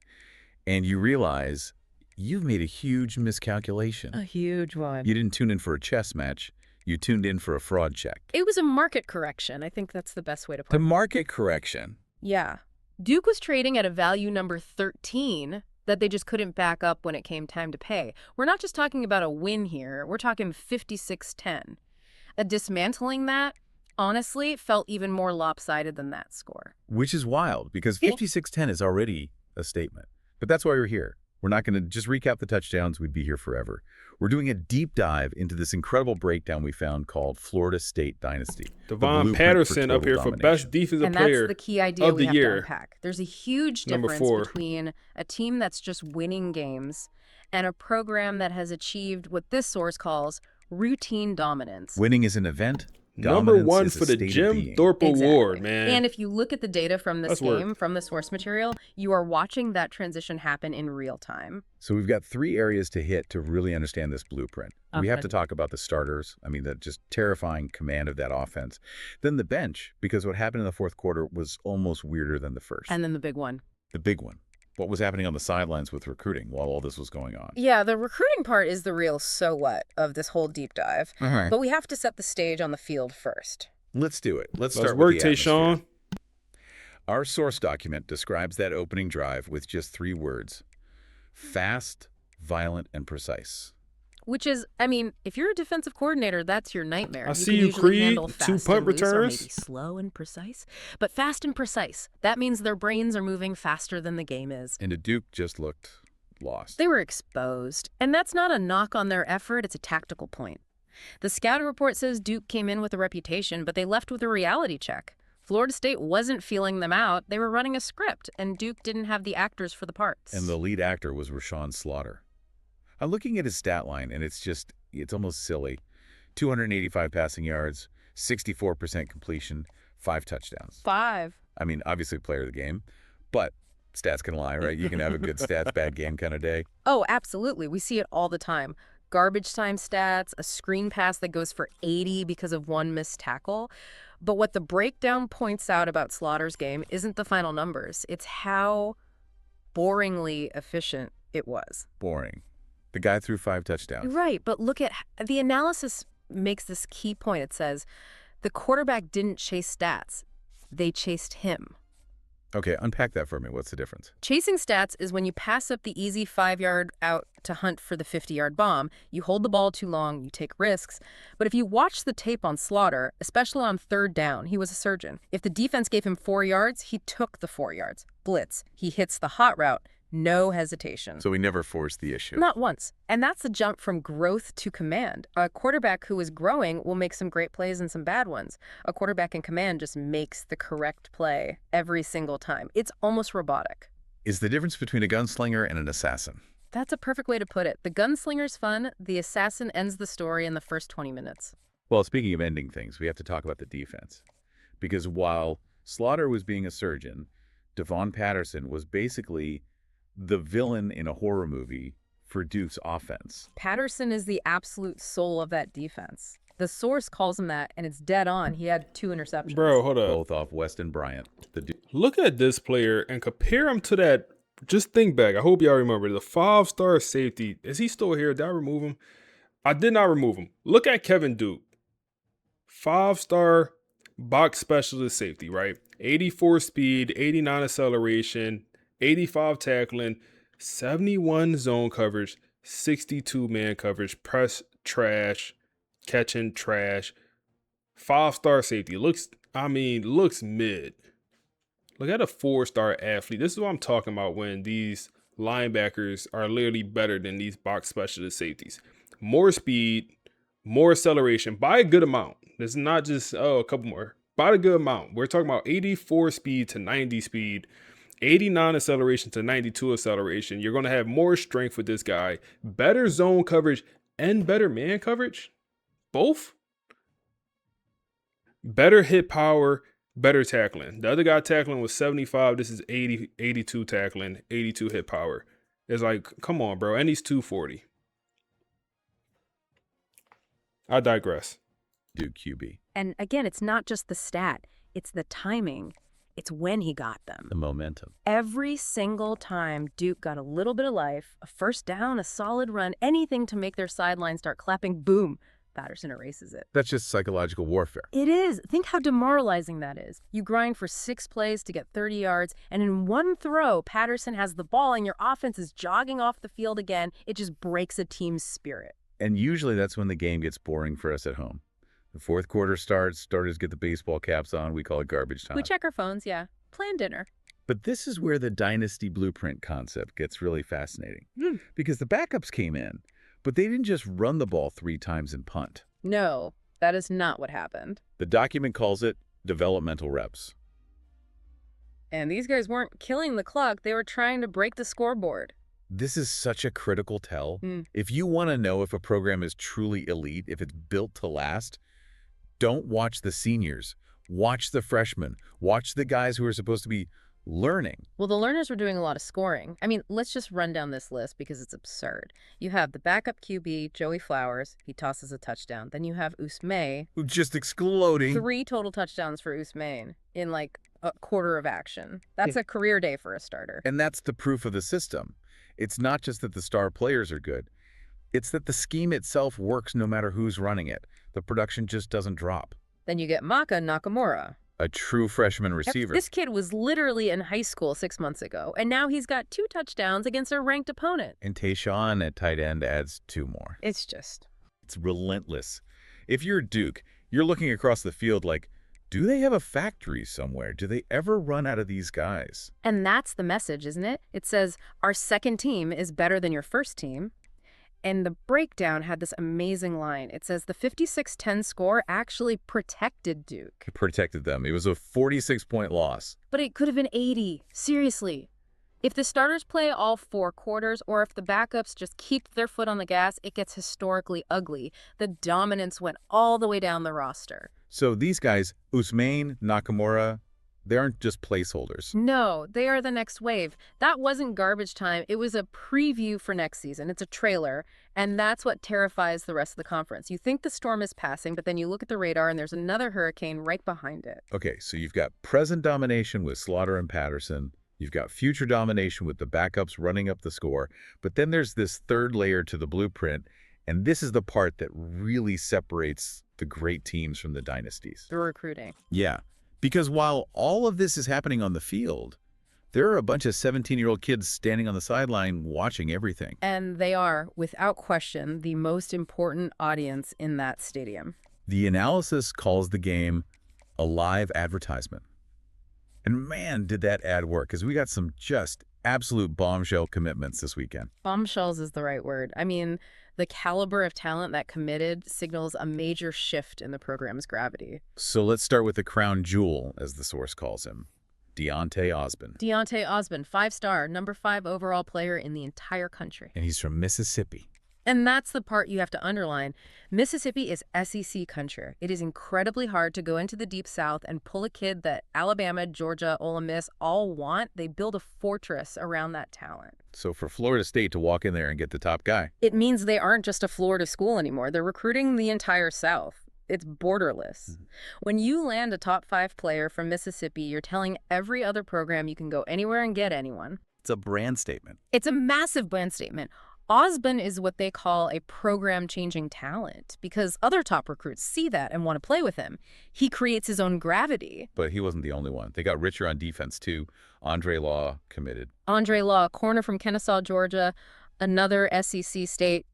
And you realize you've made a huge miscalculation. A huge one. You didn't tune in for a chess match. You tuned in for a fraud check. It was a market correction. I think that's the best way to put it. The market correction. Yeah. Duke was trading at a value number 13 that they just couldn't back up when it came time to pay. We're not just talking about a win here. We're talking 56-10. Dismantling that, honestly, felt even more lopsided than that score. Which is wild, because 56-10 is already a statement. But that's why we're here. We're not going to just recap the touchdowns. We'd be here forever. We're doing a deep dive into this incredible breakdown we found called Florida State Dynasty. Devon Patterson up here for best defensive player And that's the key idea we have year. to unpack. There's a huge difference between a team that's just winning games and a program that has achieved what this source calls routine dominance. Winning is an event. Number 1 for the Jim Thorpe Award, man. And if you look at the data from this game, from the source material, you are watching that transition happen in real time. So we've got 3 areas to hit to really understand this blueprint. We have to talk about the starters. I mean, the just terrifying command of that offense. Then the bench, because what happened in the fourth quarter was almost weirder than the first. And then the big one. The big one. What was happening on the sidelines with recruiting while all this was going on? Yeah, the recruiting part is the real so what of this whole deep dive. All right. But we have to set the stage on the field first. Let's do it. Let's start with the atmosphere. Tayshawn. Our source document describes that opening drive with just 3 words: fast, violent, and precise. Which is, I mean, if you're a defensive coordinator, that's your nightmare. I see you, Creed. 2 punt returns. Or maybe slow and precise. But fast and precise. That means their brains are moving faster than the game is. And Duke just looked lost. They were exposed. And that's not a knock on their effort. It's a tactical point. The scout report says Duke came in with a reputation, but they left with a reality check. Florida State wasn't feeling them out. They were running a script, and Duke didn't have the actors for the parts. And the lead actor was Rashawn Slaughter. I'm looking at his stat line, and it's almost silly. 285 passing yards, 64% completion, 5 touchdowns. 5. I mean, obviously player of the game, but stats can lie, right? You can have a good stats, bad game kind of day. Oh, absolutely. We see it all the time. Garbage time stats, a screen pass that goes for 80 because of one missed tackle. But what the breakdown points out about Slaughter's game isn't the final numbers. It's how boringly efficient it was. Boring. The guy threw 5 touchdowns. Right, but look at the analysis makes this key point. It says the quarterback didn't chase stats. They chased him. Okay, unpack that for me. What's the difference? Chasing stats is when you pass up the easy 5-yard out to hunt for the 50-yard bomb. You hold the ball too long, you take risks. But if you watch the tape on Slaughter, especially on 3rd down, he was a surgeon. If the defense gave him 4 yards, he took the 4 yards. Blitz. He hits the hot route. No hesitation. So he never forced the issue. Not once. And that's the jump from growth to command. A quarterback who is growing will make some great plays and some bad ones. A quarterback in command just makes the correct play every single time. It's almost robotic. Is the difference between a gunslinger and an assassin? That's a perfect way to put it. The gunslinger's fun, the assassin ends the story in the first 20 minutes. Well, speaking of ending things, we have to talk about the defense. Because while Slaughter was being a surgeon, Devon Patterson was basically the villain in a horror movie for Duke's offense. Patterson is the absolute soul of that defense. The source calls him that, and it's dead on. He had 2 interceptions. Bro, hold up. Both off Weston Bryant. Look at this player and compare him to that. Just think back. I hope y'all remember the 5-star safety. Is he still here? Did I remove him? I did not remove him. Look at Kevin Duke. 5-star box specialist safety, right? 84 speed, 89 acceleration, 85 tackling, 71 zone coverage, 62 man coverage, press trash, catching trash. 5-star safety. Looks mid. Look at a 4-star athlete. This is what I'm talking about when these linebackers are literally better than these box specialist safeties. More speed, more acceleration by a good amount. This is not just, a couple more. By a good amount. We're talking about 84 speed to 90 speed, 89 acceleration to 92 acceleration. You're going to have more strength with this guy, better zone coverage and better man coverage. Both. Better hit power, better tackling. The other guy tackling was 75. This is 80, 82 tackling, 82 hit power. It's like, come on, bro. And he's 240. I digress. Duke QB. And again, it's not just the stat. It's the timing. It's when he got them. The momentum. Every single time Duke got a little bit of life, a first down, a solid run, anything to make their sideline start clapping, boom, Patterson erases it. That's just psychological warfare. It is. Think how demoralizing that is. You grind for 6 plays to get 30 yards, and in one throw, Patterson has the ball and your offense is jogging off the field again. It just breaks a team's spirit. And usually that's when the game gets boring for us at home. The fourth quarter starts, starters get the baseball caps on, we call it garbage time. We check our phones, yeah. Plan dinner. But this is where the Dynasty Blueprint concept gets really fascinating. Because the backups came in, but they didn't just run the ball 3 times and punt. No, that is not what happened. The document calls it developmental reps. And these guys weren't killing the clock, they were trying to break the scoreboard. This is such a critical tell. If you want to know if a program is truly elite, if it's built to last, don't watch the seniors. Watch the freshmen. Watch the guys who are supposed to be learning. Well, the learners were doing a lot of scoring. I mean, let's just run down this list because it's absurd. You have the backup QB, Joey Flowers. He tosses a touchdown. Then you have Usmane. Just exploding. 3 total touchdowns for Usmane in like a quarter of action. That's a career day for a starter. And that's the proof of the system. It's not just that the star players are good. It's that the scheme itself works no matter who's running it. The production just doesn't drop. Then you get Maka Nakamura. A true freshman receiver. This kid was literally in high school 6 months ago, and now he's got 2 touchdowns against a ranked opponent. And Tayshawn at tight end adds 2 more. It's relentless. If you're Duke, you're looking across the field like, do they have a factory somewhere? Do they ever run out of these guys? And that's the message, isn't it? It says, our second team is better than your first team. And the breakdown had this amazing line. It says the 56-10 score actually protected Duke. It protected them. It was a 46-point loss. But it could have been 80. Seriously. If the starters play all 4 quarters, or if the backups just keep their foot on the gas, it gets historically ugly. The dominance went all the way down the roster. So these guys, Usmane, Nakamura, they aren't just placeholders. No, they are the next wave. That wasn't garbage time. It was a preview for next season. It's a trailer, and that's what terrifies the rest of the conference. You think the storm is passing, but then you look at the radar and there's another hurricane right behind it. Okay, so you've got present domination with Slaughter and Patterson. You've got future domination with the backups running up the score. But then there's this third layer to the blueprint, and this is the part that really separates the great teams from the dynasties. The recruiting. Yeah. Because while all of this is happening on the field, there are a bunch of 17-year-old kids standing on the sideline watching everything. And they are, without question, the most important audience in that stadium. The analysis calls the game a live advertisement. And man, did that ad work, because we got some just absolute bombshell commitments this weekend. Bombshells is the right word. I mean, the caliber of talent that committed signals a major shift in the program's gravity. So let's start with the crown jewel, as the source calls him. Deontay Osborne. Deontay Osborne, 5-star, number 5 overall player in the entire country. And he's from Mississippi. And that's the part you have to underline. Mississippi is SEC country. It is incredibly hard to go into the Deep South and pull a kid that Alabama, Georgia, Ole Miss all want. They build a fortress around that talent. So for Florida State to walk in there and get the top guy. It means they aren't just a Florida school anymore. They're recruiting the entire South. It's borderless. When you land a top 5 player from Mississippi, you're telling every other program you can go anywhere and get anyone. It's a brand statement. It's a massive brand statement. Osborne is what they call a program-changing talent because other top recruits see that and want to play with him. He creates his own gravity. But he wasn't the only one. They got richer on defense, too. Andre Law committed. Andre Law, corner from Kennesaw, Georgia, another SEC state.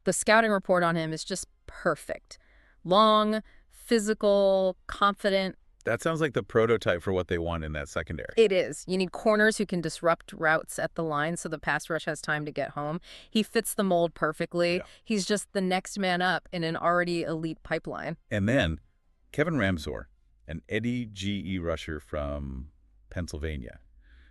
The scouting report on him is just perfect. Long, physical, confident. That sounds like the prototype for what they want in that secondary. It is. You need corners who can disrupt routes at the line so the pass rush has time to get home. He fits the mold perfectly. Yeah. He's just the next man up in an already elite pipeline. And then Kevin Ramsor, an Eddie G.E. rusher from Pennsylvania.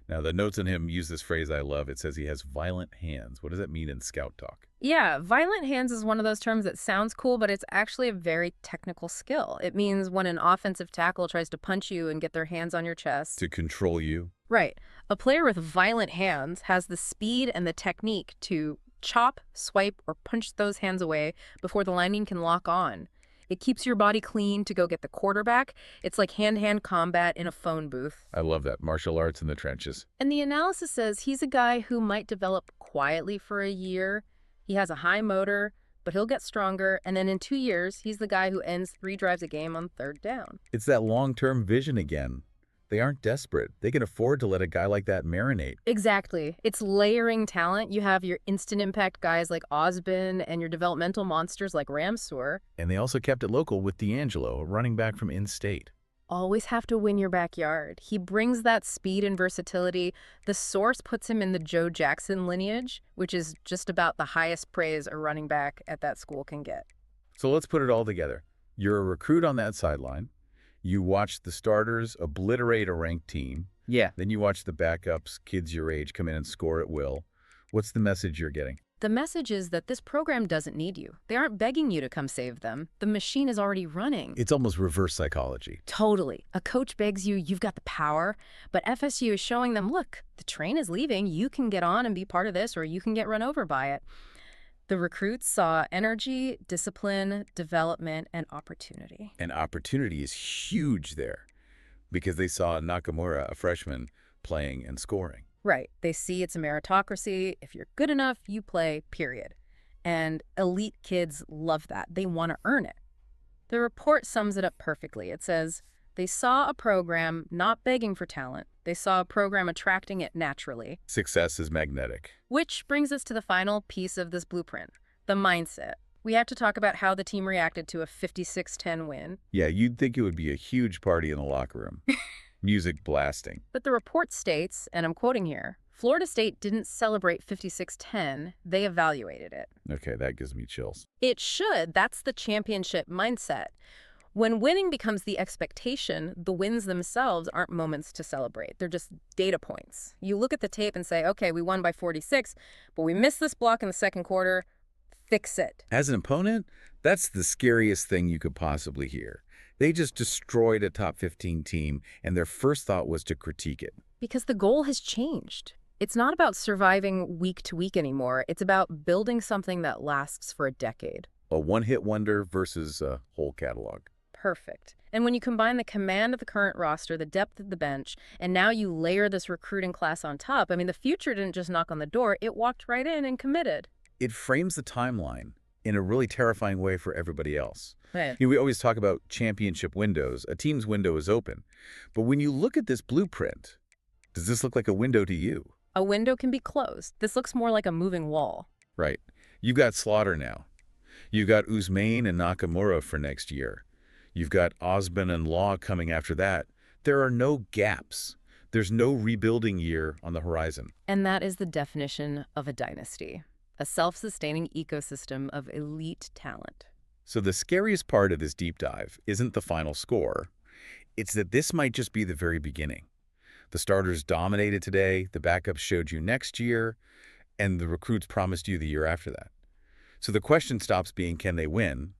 Now, the notes on him use this phrase I love. It says he has violent hands. What does that mean in scout talk? Yeah, violent hands is one of those terms that sounds cool, but it's actually a very technical skill. It means when an offensive tackle tries to punch you and get their hands on your chest. To control you. Right. A player with violent hands has the speed and the technique to chop, swipe, or punch those hands away before the lineman can lock on. It keeps your body clean to go get the quarterback. It's like hand-to-hand combat in a phone booth. I love that. Martial arts in the trenches. And the analysis says he's a guy who might develop quietly for a year. He has a high motor, but he'll get stronger. And then in 2 years, he's the guy who ends 3 drives a game on 3rd down. It's that long-term vision again. They aren't desperate. They can afford to let a guy like that marinate. Exactly. It's layering talent. You have your instant impact guys like Osborne and your developmental monsters like Ramsor. And they also kept it local with D'Angelo, a running back from in-state. Always have to win your backyard. He brings that speed and versatility. The source puts him in the Joe Jackson lineage, which is just about the highest praise a running back at that school can get. So let's put it all together. You're a recruit on that sideline. You watch the starters obliterate a ranked team. Yeah. Then you watch the backups, kids your age, come in and score at will. What's the message you're getting? The message is that this program doesn't need you. They aren't begging you to come save them. The machine is already running. It's almost reverse psychology. Totally. A coach begs you, you've got the power. But FSU is showing them, look, the train is leaving. You can get on and be part of this, or you can get run over by it. The recruits saw energy, discipline, development, and opportunity. And opportunity is huge there because they saw Nakamura, a freshman, playing and scoring. Right. They see it's a meritocracy. If you're good enough, you play, period. And elite kids love that. They want to earn it. The report sums it up perfectly. It says, they saw a program not begging for talent. They saw a program attracting it naturally. Success is magnetic. Which brings us to the final piece of this blueprint, the mindset. We have to talk about how the team reacted to a 56-10 win. Yeah, you'd think it would be a huge party in the locker room. Music blasting. But the report states, and I'm quoting here, Florida State didn't celebrate 56-10, they evaluated it. Okay, that gives me chills. It should. That's the championship mindset. When winning becomes the expectation, the wins themselves aren't moments to celebrate. They're just data points. You look at the tape and say, okay, we won by 46, but we missed this block in the second quarter. Fix it. As an opponent, that's the scariest thing you could possibly hear. They just destroyed a top 15 team, and their first thought was to critique it. Because the goal has changed. It's not about surviving week to week anymore. It's about building something that lasts for a decade. A one-hit wonder versus a whole catalog. Perfect. And when you combine the command of the current roster, the depth of the bench, and now you layer this recruiting class on top, I mean, the future didn't just knock on the door, it walked right in and committed. It frames the timeline in a really terrifying way for everybody else. Right. We always talk about championship windows. A team's window is open. But when you look at this blueprint, does this look like a window to you? A window can be closed. This looks more like a moving wall. Right. You've got Slaughter now. You've got Usmain and Nakamura for next year. You've got Osborne and Law coming after that. There are no gaps. There's no rebuilding year on the horizon. And that is the definition of a dynasty, a self-sustaining ecosystem of elite talent. So the scariest part of this deep dive isn't the final score. It's that this might just be the very beginning. The starters dominated today, the backups showed you next year, and the recruits promised you the year after that. So the question stops being, can they win?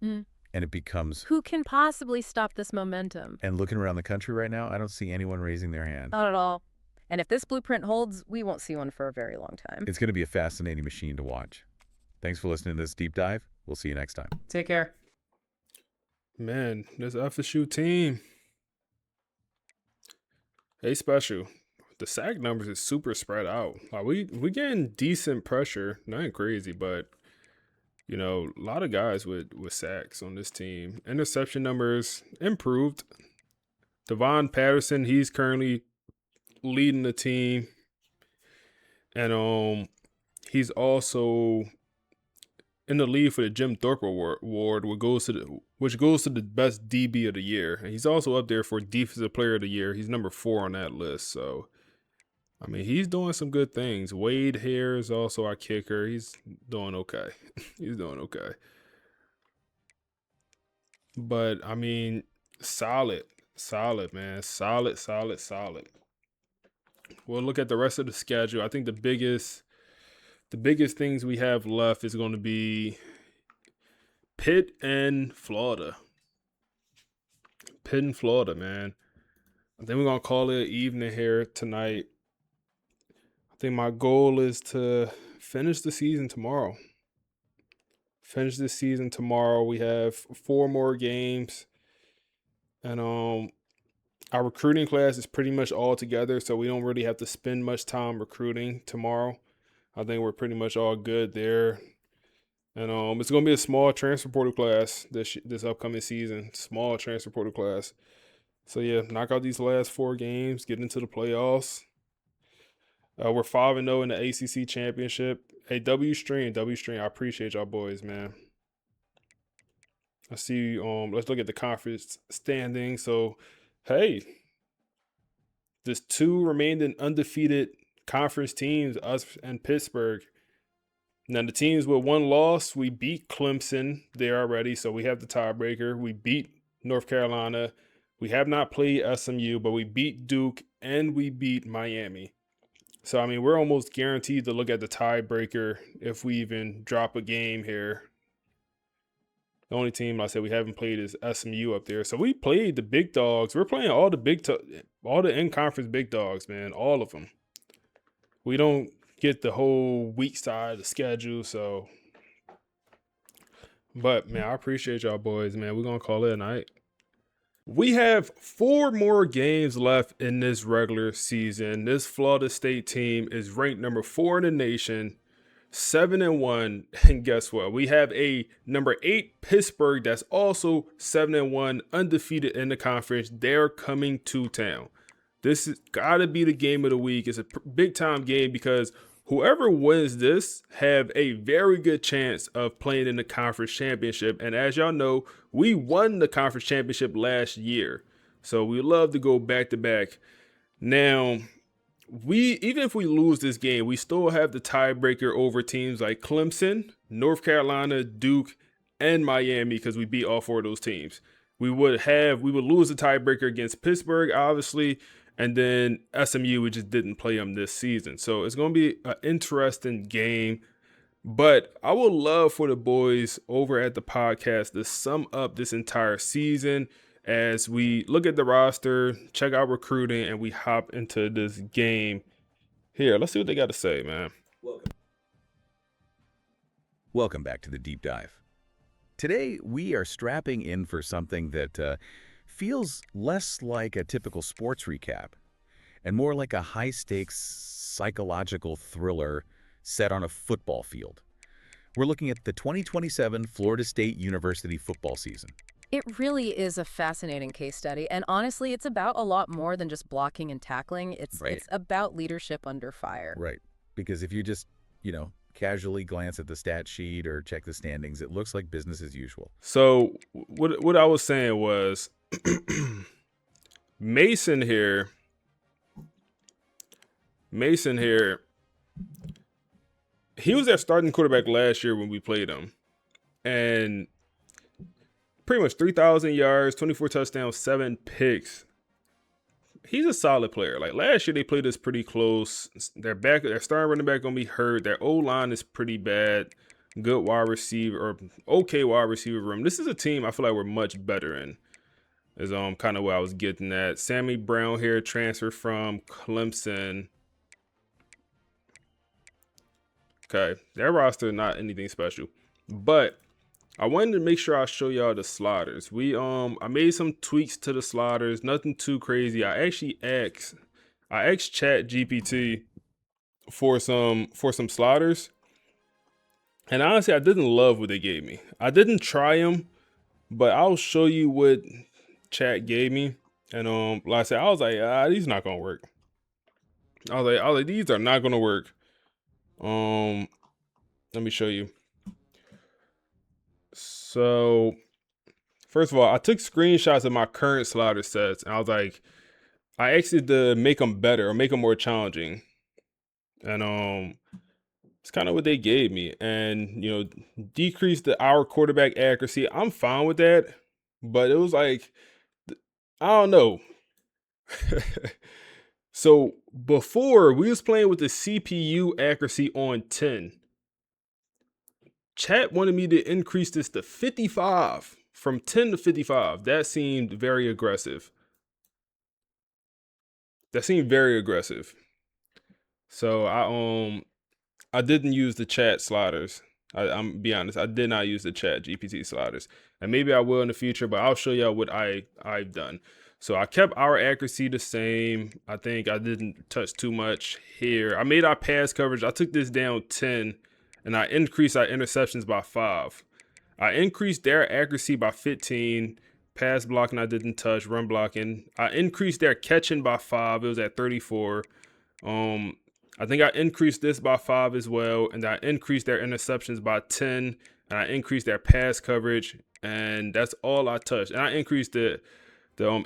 Mm. And it becomes, Who can possibly stop this momentum? and looking around the country right now, I don't see anyone raising their hand. Not at all. And if this blueprint holds, we won't see one for a very long time. It's going to be a fascinating machine to watch. Thanks for listening to this deep dive. We'll see you next time. Take care. Man, this FSU team. Hey, special. The sack numbers is super spread out. Like we getting decent pressure. Nothing crazy, but a lot of guys with sacks on this team. Interception numbers improved. Devon Patterson, he's currently leading the team, and he's also in the lead for the Jim Thorpe Award, which goes to the best DB of the year. And he's also up there for Defensive Player of the Year. He's number 4 on that list. So, I mean, he's doing some good things. Wade Hare is also our kicker. He's doing okay. He's doing okay. But, I mean, solid, man. Solid. We'll look at the rest of the schedule. I think the biggest things we have left is going to be Pitt and Florida. Pitt and Florida, man. I think we're going to call it evening here tonight. I think my goal is to finish the season tomorrow. We have 4 more games. And our recruiting class is pretty much all together, so we don't really have to spend much time recruiting tomorrow. I think we're pretty much all good there. And it's going to be a small transfer portal class this upcoming season. Small transfer portal class. So, yeah, knock out these last 4 games, get into the playoffs. We're 5-0 in the ACC championship. Hey, W Stream, I appreciate y'all boys, man. I see. Let's look at the conference standings. So, hey, there's 2 remaining undefeated conference teams, us and Pittsburgh. Now, the teams with 1 loss, we beat Clemson there already, so we have the tiebreaker. We beat North Carolina. We have not played SMU, but we beat Duke and we beat Miami. So, I mean, we're almost guaranteed to look at the tiebreaker if we even drop a game here. The only team, like I said, we haven't played is SMU up there. So we played the big dogs. We're playing all the in-conference big dogs, man, all of them. We don't get the whole weak side of the schedule, so. But, man, I appreciate y'all boys, man. We're going to call it a night. We have 4 more games left in this regular season. This Florida State team is ranked number 4 in the nation, 7-1, and guess what? We have a number 8 Pittsburgh that's also 7-1, undefeated in the conference. They're coming to town. This has got to be the game of the week. It's a big time game because whoever wins this have a very good chance of playing in the conference championship. And as y'all know, we won the conference championship last year, so we love to go back to back. Now, even if we lose this game, we still have the tiebreaker over teams like Clemson, North Carolina, Duke, and Miami because we beat all 4 of those teams. We would lose the tiebreaker against Pittsburgh, obviously, and then SMU, we just didn't play them this season. So it's going to be an interesting game. But I would love for the boys over at the podcast to sum up this entire season as we look at the roster, check out recruiting, and we hop into this game. Here, let's see what they got to say, man. Welcome back to the Deep Dive. Today, we are strapping in for something that feels less like a typical sports recap and more like a high-stakes psychological thriller set on a football field. We're looking at the 2027 Florida State University football season. It really is a fascinating case study, and honestly, it's about a lot more than just blocking and tackling. It's about leadership under fire. Right, because if you just, casually glance at the stat sheet or check the standings, it looks like business as usual. So what I was saying was Mason here, he was their starting quarterback last year when we played him. And pretty much 3,000 yards, 24 touchdowns, 7 picks. he's a solid player. Like last year, they played us pretty close. Their starting running back gonna be hurt. Their O line is pretty bad. Good wide receiver or okay wide receiver room. This is a team I feel like we're much better in. Is kind of what I was getting at. Sammy Brown here, transfer from Clemson. Okay, their roster not anything special, but I wanted to make sure I show y'all the sliders. I made some tweaks to the sliders, nothing too crazy. I asked Chat GPT for some sliders, and honestly, I didn't love what they gave me. I didn't try them, but I'll show you what Chat gave me. And like I said, I was like, these not gonna work. I was like, these are not gonna work. Let me show you. So, first of all, I took screenshots of my current slider sets, and I was like, I asked it to make them better or make them more challenging, and it's kind of what they gave me. And decrease our quarterback accuracy. I'm fine with that, but it was like, I don't know. So before we was playing with the CPU accuracy on 10. Chat wanted me to increase this to 55, from 10 to 55. That seemed very aggressive. So I didn't use the chat sliders. I'm be honest, I did not use the Chat GPT sliders, and maybe I will in the future. But I'll show y'all what I've done. So I kept our accuracy the same. I think I didn't touch too much here. I made our pass coverage. I took this down 10, and I increased our interceptions by 5. I increased their accuracy by 15. Pass blocking I didn't touch. Run blocking I increased their catching by 5. It was at 34. I think I increased this by 5 as well, and I increased their interceptions by 10, and I increased their pass coverage, and that's all I touched. And I increased the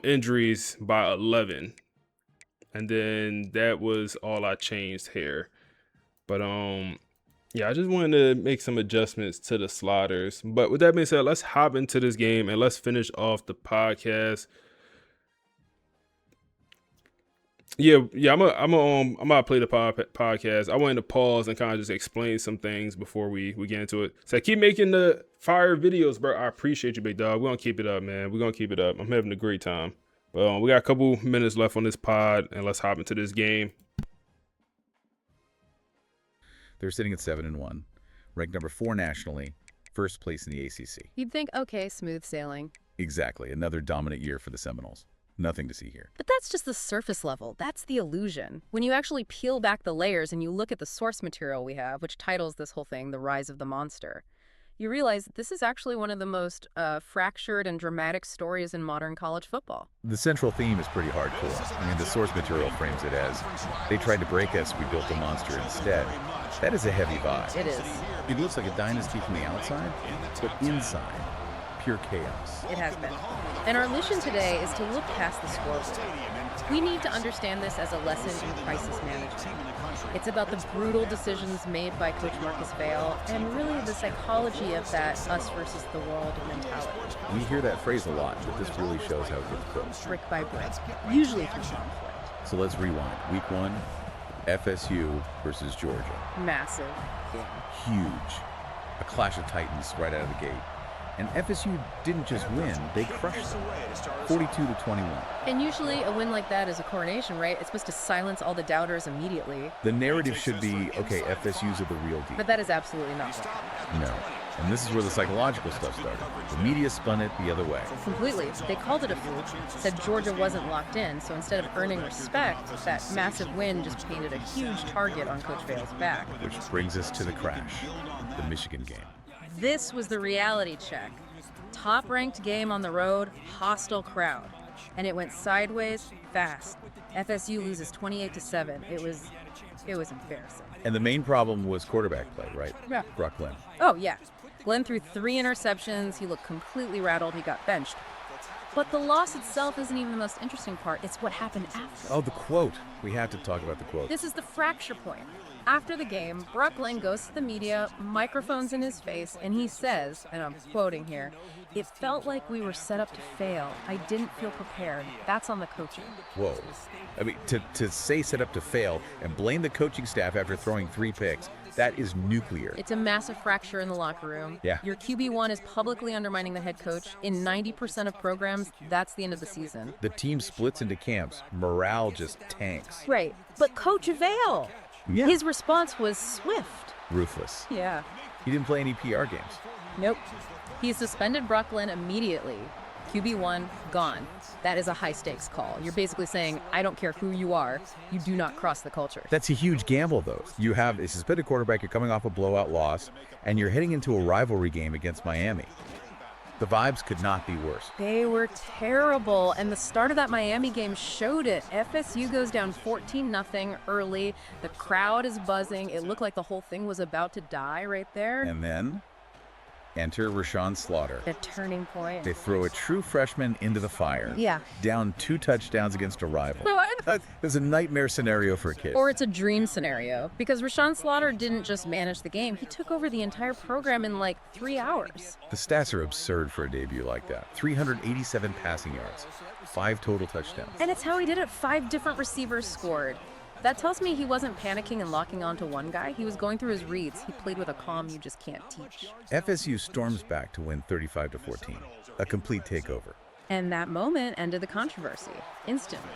injuries by 11, and then that was all I changed here. But yeah, I just wanted to make some adjustments to the sliders. But with that being said, let's hop into this game and let's finish off the podcast. Yeah, I'm gonna play the podcast. I wanted to pause and kind of just explain some things before we get into it. So keep making the fire videos, bro. I appreciate you, big dog. We're gonna keep it up, man. We're gonna keep it up. I'm having a great time. But we got a couple minutes left on this pod, and let's hop into this game. They're sitting at 7-1, ranked number 4 nationally, first place in the ACC. You'd think, okay, smooth sailing. Exactly, another dominant year for the Seminoles. Nothing to see here. But that's just the surface level. That's the illusion. When you actually peel back the layers and you look at the source material we have, which titles this whole thing The Rise of the Monster, you realize this is actually one of the most fractured and dramatic stories in modern college football. The central theme is pretty hardcore. I mean, the source material frames it as, they tried to break us, we built a monster instead. That is a heavy vibe. It is. It looks like a dynasty from the outside, but inside, pure chaos. It has been. And our mission today is to look past the scoreboard. We need to understand this as a lesson in crisis management. It's about the brutal decisions made by Coach Marcus Vail and really the psychology of that us versus the world mentality. We hear that phrase a lot, but this really shows how it gets built. Brick by brick, usually through conflict. So let's rewind. Week 1, FSU versus Georgia. Massive. Huge. A clash of titans right out of the gate. And FSU didn't just win, they crushed them. 42-21. And usually a win like that is a coronation, right? It's supposed to silence all the doubters immediately. The narrative should be, okay, FSU's are the real deal. But that is absolutely not what happened. No. And this is where the psychological stuff started. The media spun it the other way. Completely. They called it a fluke, said Georgia wasn't locked in, so instead of earning respect, that massive win just painted a huge target on Coach Vail's back. Which brings us to the crash, the Michigan game. This was the reality check. Top-ranked game on the road, hostile crowd. And it went sideways fast. FSU loses 28-7. It was embarrassing. And the main problem was quarterback play, right? Yeah. Brock Glenn. Oh, yeah. Glenn threw 3 interceptions. He looked completely rattled. He got benched. But the loss itself isn't even the most interesting part. It's what happened after. Oh, the quote. We have to talk about the quote. This is the fracture point. After the game, Brock Glenn goes to the media, microphones in his face, and he says, and I'm quoting here, "It felt like we were set up to fail. I didn't feel prepared. That's on the coaching." Whoa. I mean, to say set up to fail and blame the coaching staff after throwing 3 picks, that is nuclear. It's a massive fracture in the locker room. Yeah. Your QB1 is publicly undermining the head coach. In 90% of programs, that's the end of the season. The team splits into camps. Morale just tanks. Right. But Coach Vale, Yeah. his response was swift. Ruthless. Yeah. He didn't play any PR games. Nope. He suspended Brock Glenn immediately. QB1, gone. That is a high-stakes call. You're basically saying, I don't care who you are, you do not cross the culture. That's a huge gamble, though. You have a suspended quarterback, you're coming off a blowout loss, and you're heading into a rivalry game against Miami. The vibes could not be worse. They were terrible, and the start of that Miami game showed it. FSU goes down 14-0 early. The crowd is buzzing. It looked like the whole thing was about to die right there. And then, enter Rashawn Slaughter. A turning point. They throw a true freshman into the fire. Yeah. Down 2 touchdowns against a rival. What? It's a nightmare scenario for a kid. Or it's a dream scenario, because Rashawn Slaughter didn't just manage the game. He took over the entire program in like 3 hours. The stats are absurd for a debut like that. 387 passing yards, 5 total touchdowns. And it's how he did it. 5 different receivers scored. That tells me he wasn't panicking and locking onto one guy. He was going through his reads. He played with a calm you just can't teach. FSU storms back to win 35-14, a complete takeover. And that moment ended the controversy instantly.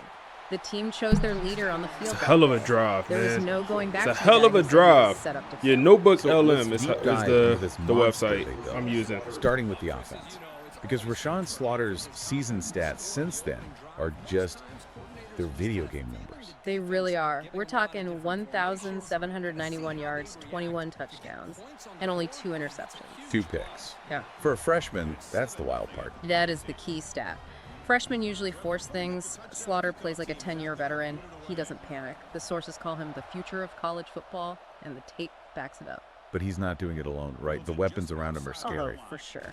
The team chose their leader on the field. It's a hell of a drive, There man. was no going back. It's a to hell that. of a He said he drive. was set up to Yeah, fail. Notebook So LM let's is deep dive into the this the monster website debate, though. I'm using. Starting with the offense. Because Rashawn Slaughter's season stats since then are just their video game numbers. They really are. We're talking 1,791 yards, 21 touchdowns, and only 2 interceptions. 2 picks. Yeah. For a freshman, that's the wild part. That is the key stat. Freshmen usually force things. Slaughter plays like a 10-year veteran. He doesn't panic. The sources call him the future of college football, and the tape backs it up. But he's not doing it alone, right? The weapons around him are scary. Oh, for sure.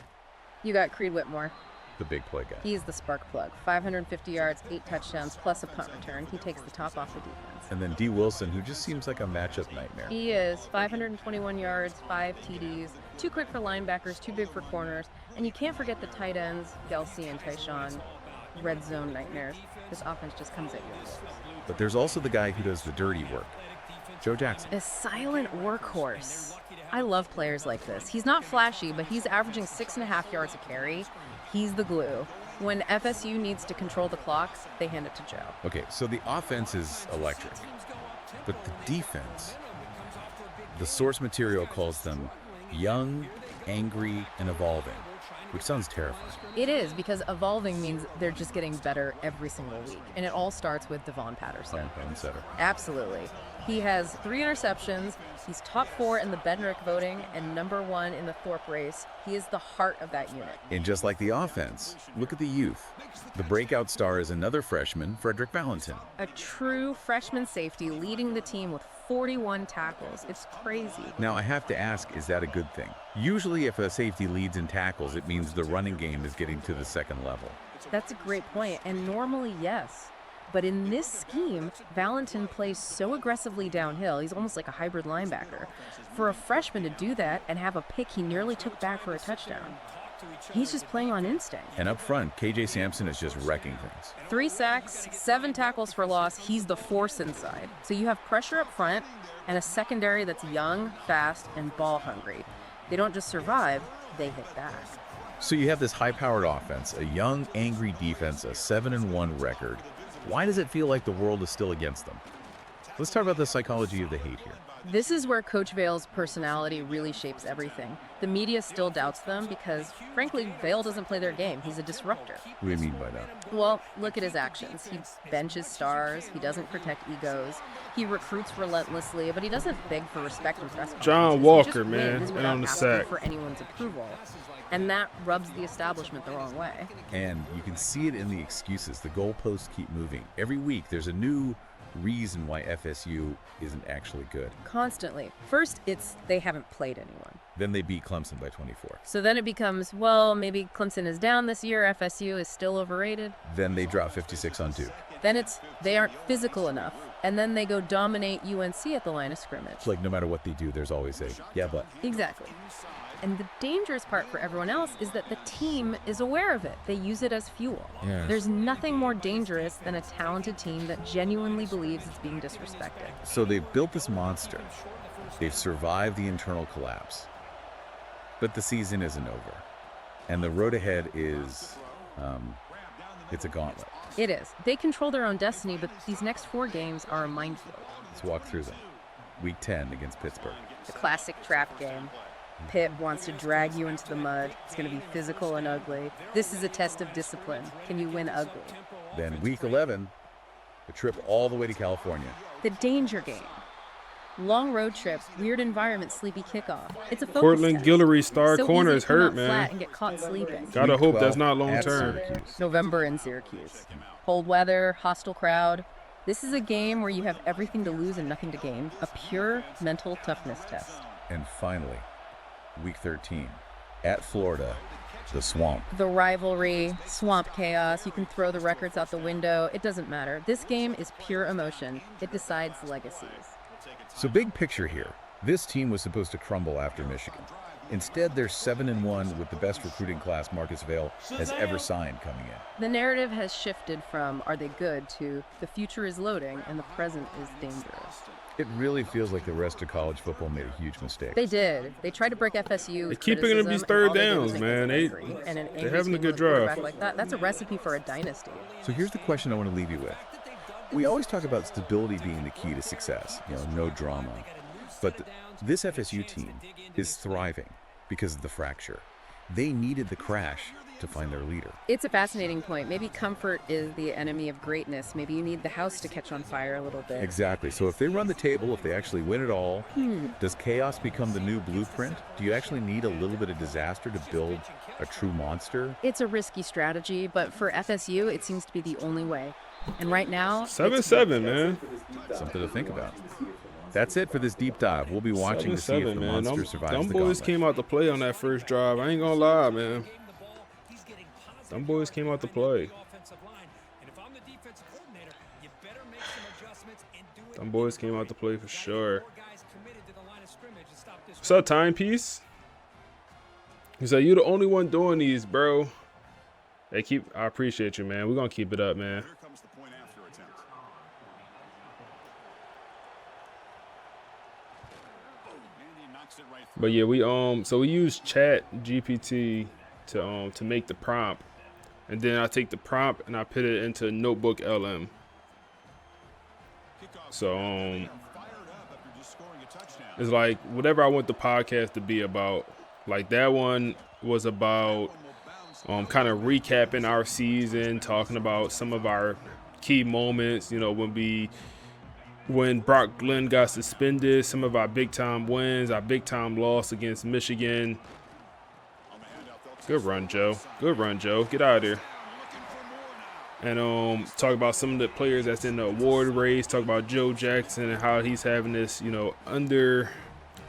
You got Creed Whitmore. The big play guy. He's the spark plug. 550 yards, 8 touchdowns, plus a punt return. He takes the top off the defense. And then D. Wilson, who just seems like a matchup nightmare. He is 521 yards, 5 TDs, too quick for linebackers, too big for corners, and you can't forget the tight ends, Gelsey and Tyshawn, red zone nightmares. This offense just comes at you. But there's also the guy who does the dirty work, Joe Jackson. A silent workhorse. I love players like this. He's not flashy, but he's averaging 6.5 yards a carry. He's the glue. When FSU needs to control the clock, they hand it to Joe. Okay, so the offense is electric, but the defense, the source material calls them young, angry, and evolving, which sounds terrifying. It is, because evolving means they're just getting better every single week. And it all starts with Devon Patterson. Bone setter. Absolutely. He has 3 interceptions. He's top 4 in the Bednarik voting and number 1 in the Thorpe race. He is the heart of that unit. And just like the offense, look at the youth. The breakout star is another freshman, Frederick Valentin. A true freshman safety leading the team with 41 tackles. It's crazy. Now, I have to ask, is that a good thing? Usually if a safety leads in tackles, it means the running game is getting to the second level. That's a great point, and normally, yes. But in this scheme, Valentin plays so aggressively downhill, he's almost like a hybrid linebacker. For a freshman to do that and have a pick he nearly took back for a touchdown, he's just playing on instinct. And up front, KJ Sampson is just wrecking things. 3 sacks, 7 tackles for loss, he's the force inside. So you have pressure up front and a secondary that's young, fast, and ball hungry. They don't just survive, they hit back. So you have this high-powered offense, a young, angry defense, a 7-1 record. Why does it feel like the world is still against them? Let's talk about the psychology of the hate here. This is where Coach Vale's personality really shapes everything. The media still doubts them because, frankly, Vale doesn't play their game. He's a disruptor. What do you mean by that? Well, look at his actions. He benches stars. He doesn't protect egos. He recruits relentlessly, but he doesn't beg for respect in press conferences. John He Walker, just man, wins and without on the asking sack. for anyone's approval. And that rubs the establishment the wrong way. And you can see it in the excuses. The goalposts keep moving. Every week, there's a new reason why FSU isn't actually good. Constantly. First, it's they haven't played anyone. Then they beat Clemson by 24. So then it becomes, well, maybe Clemson is down this year, FSU is still overrated. Then they drop 56 on Duke. Then it's they aren't physical enough. And then they go dominate UNC at the line of scrimmage. It's like no matter what they do, there's always a, yeah, but. Exactly. And the dangerous part for everyone else is that the team is aware of it. They use it as fuel. Yeah. There's nothing more dangerous than a talented team that genuinely believes it's being disrespected. So they've built this monster. They've survived the internal collapse. But the season isn't over. And the road ahead is, it's a gauntlet. It is. They control their own destiny, but these next 4 games are a minefield. Let's walk through them. Week 10 against Pittsburgh. The classic trap game. Pitt wants to drag you into the mud. It's going to be physical and ugly. This is a test of discipline. Can you win ugly? Then week 11, a trip all the way to California. The danger game. Long road trip, weird environment, sleepy kickoff. It's a focus Portland test. Guillory star So corner easy is to come hurt, out flat man. and get caught sleeping. Gotta Week hope that's 12 not long at term. Syracuse. November in Syracuse. Cold weather, hostile crowd. This is a game where you have everything to lose and nothing to gain. A pure mental toughness test. And finally, week 13, at Florida, the Swamp. The rivalry, swamp chaos, you can throw the records out the window. It doesn't matter. This game is pure emotion. It decides legacies. So big picture here. This team was supposed to crumble after Michigan. Instead, they're 7-1 with the best recruiting class Marcus Vail has ever signed coming in. The narrative has shifted from are they good to the future is loading and the present is dangerous. It really feels like the rest of college football made a huge mistake. They did. They tried to break FSU. They keep picking up these third downs, man. They're having a good drive. Like that's a recipe for a dynasty. So here's the question I want to leave you with. We always talk about stability being the key to success, no drama. But this FSU team is thriving because of the fracture. They needed the crash to find their leader. It's a fascinating point. Maybe comfort is the enemy of greatness. Maybe you need the house to catch on fire a little bit. Exactly. So if they run the table, if they actually win it all, does chaos become the new blueprint? Do you actually need a little bit of disaster to build a true monster? It's a risky strategy, but for FSU, it seems to be the only way. And right now, 7-7, man. Something to think about. That's it for this deep dive. We'll be watching to see if the man. monster survives Them the boys gauntlet. came out to play on that first drive. I ain't gonna lie, man. Them boys came out to play. Them boys came out to play for sure. What's up, Timepiece? He said, you the only one doing these, bro. Hey, I appreciate you, man. We're gonna keep it up, man. But yeah, we use Chat GPT to make the prompt, and then I take the prompt and I put it into Notebook LM. So it's like whatever I want the podcast to be about. Like that one was about kind of recapping our season, talking about some of our key moments. When Brock Glenn got suspended, some of our big-time wins, our big-time loss against Michigan. Good run, Joe. Good run, Joe. Get out of there. And talk about some of the players that's in the award race. Talk about Joe Jackson and how he's having this, under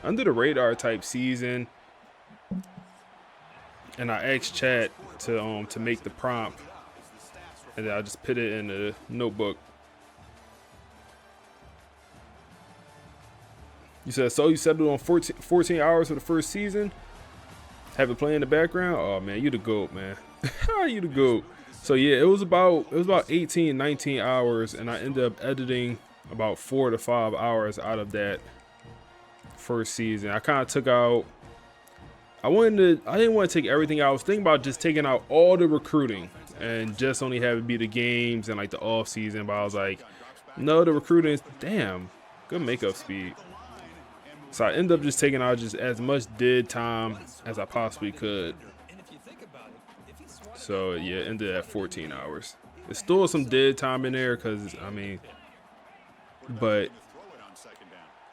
the radar type season. And I asked Chat to make the prompt, and then I just put it in the notebook. You said, so you settled on 14 hours for the first season? Have it play in the background? Oh, man, you the GOAT, man. You the GOAT. So, yeah, it was about 18, 19 hours, and I ended up editing about 4 to 5 hours out of that first season. I kind of took out, I didn't want to take everything out. I was thinking about just taking out all the recruiting and just only have it be the games and, like, the off season. But I was like, no, the recruiting is, damn, good makeup speed. So I ended up just taking out just as much dead time as I possibly could. So yeah, ended at 14 hours. There's still some dead time in there but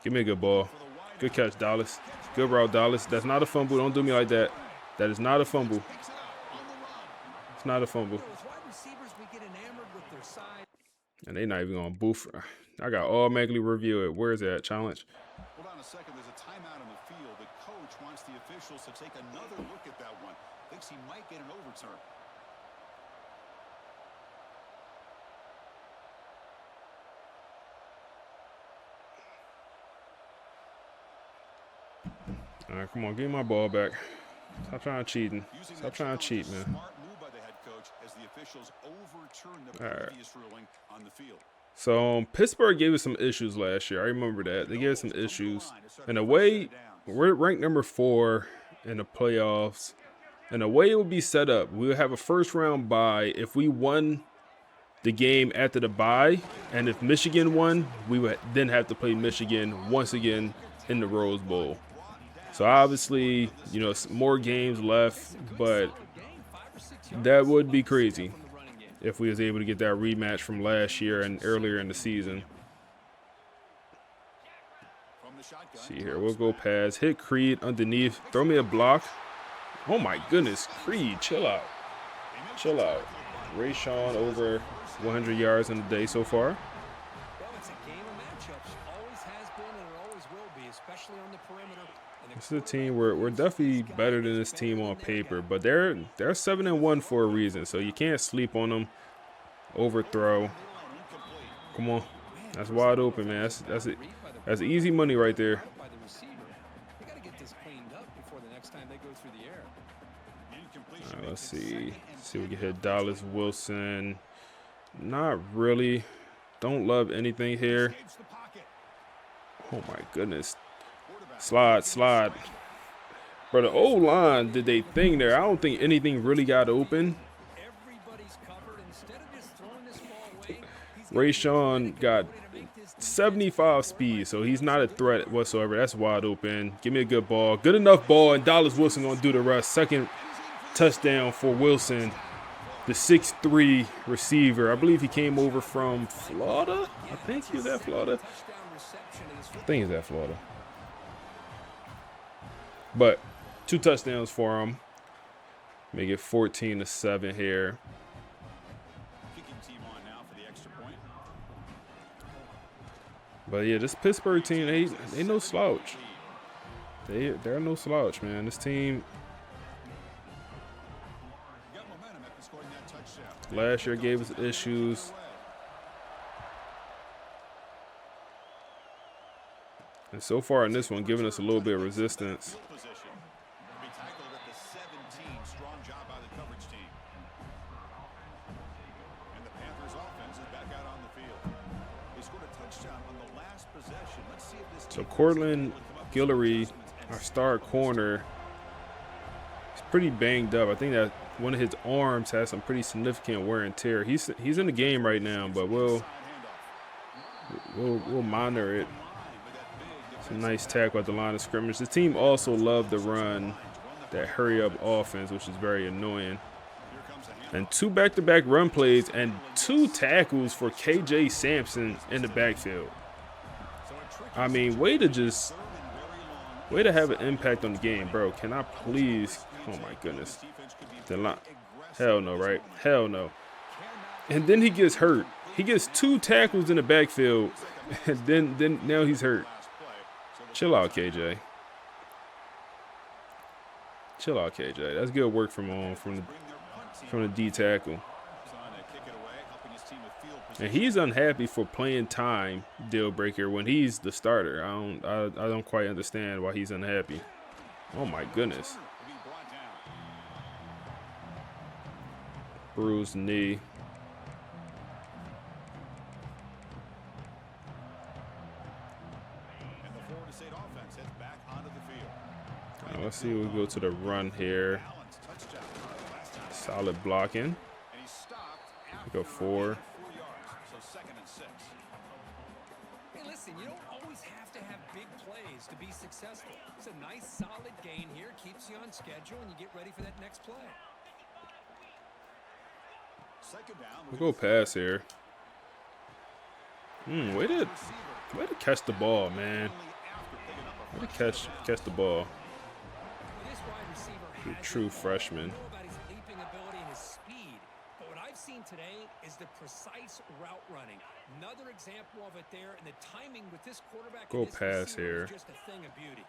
give me a good ball. Good catch, Dallas. Good route, Dallas. That's not a fumble. Don't do me like that. That is not a fumble. It's not a fumble. And they not even gonna boof. I got automatically review it. Where is that challenge? Hold on a second. There's a timeout on the field. The coach wants the officials to take another look at that one. Thinks he might get an overturn. All right, come on, give me my ball back. Stop trying to cheating. Stop trying to cheat, man. Smart move by the head coach as the officials overturn the previous ruling on the field. So Pittsburgh gave us some issues last year. I remember that. They gave us some issues. In a way, we're ranked number 4 in the playoffs. In a way, it would be set up. We'll have a first round bye if we won the game after the bye. And if Michigan won, we would then have to play Michigan once again in the Rose Bowl. So obviously, you know, more games left, but that would be crazy if we was able to get that rematch from last year and earlier in the season. See here, we'll go pass, hit Creed underneath, throw me a block. Oh my goodness, Creed, chill out. Chill out. Rayshawn over 100 yards in the day so far. Well, it's a game of matchups. Always has been and it always will be, especially on the perimeter. This is a team we're definitely better than this team on paper, but they're 7-1 for a reason, so you can't sleep on them. Overthrow. Come on, that's wide open, man. That's easy money right there. All right, let's see. See if we can hit Dallas Wilson. Not really. Don't love anything here. Oh my goodness. Slide. Bro, the O-line did they thing there. I don't think anything really got open. Rayshawn got 75 speed, so he's not a threat whatsoever. That's wide open. Give me a good ball. Good enough ball, and Dallas Wilson going to do the rest. Second touchdown for Wilson, the 6'3" receiver. I believe he came over from Florida. I think he was at Florida. But 2 touchdowns for him. Make it 14-7 here. But yeah, this Pittsburgh team, they no slouch. They're no slouch, man. This team last year gave us issues. And so far in this one, giving us a little bit of resistance. So Cortland Guillory, our star corner, is pretty banged up. I think that one of his arms has some pretty significant wear and tear. He's in the game right now, but we'll monitor it. Some nice tackle at the line of scrimmage. The team also loved the run, that hurry-up offense, which is very annoying. And 2 back-to-back run plays and 2 tackles for KJ Sampson in the backfield. I mean, way to have an impact on the game, bro. Can I please? Oh my goodness. Hell no, right? Hell no. And then he gets hurt. He gets 2 tackles in the backfield, and then now he's hurt. Chill out, KJ. Chill out, KJ. That's good work from the D tackle. And he's unhappy for playing time, deal breaker, when he's the starter. I don't quite understand why he's unhappy. Oh my goodness. Bruised knee. Let's see, we'll go to the run here. Solid blocking. We go 4. Hey, listen, you don't always have to have big plays to be successful. It's a nice, solid gain here. Keeps you on schedule, and you get ready for that next play. We'll go pass here. Way to catch the ball, man. Way to catch the ball. You're a true freshman. Seen today is the precise route running. Another example of it there, and the timing with this quarterback. Go pass here. Just a thing of beauty.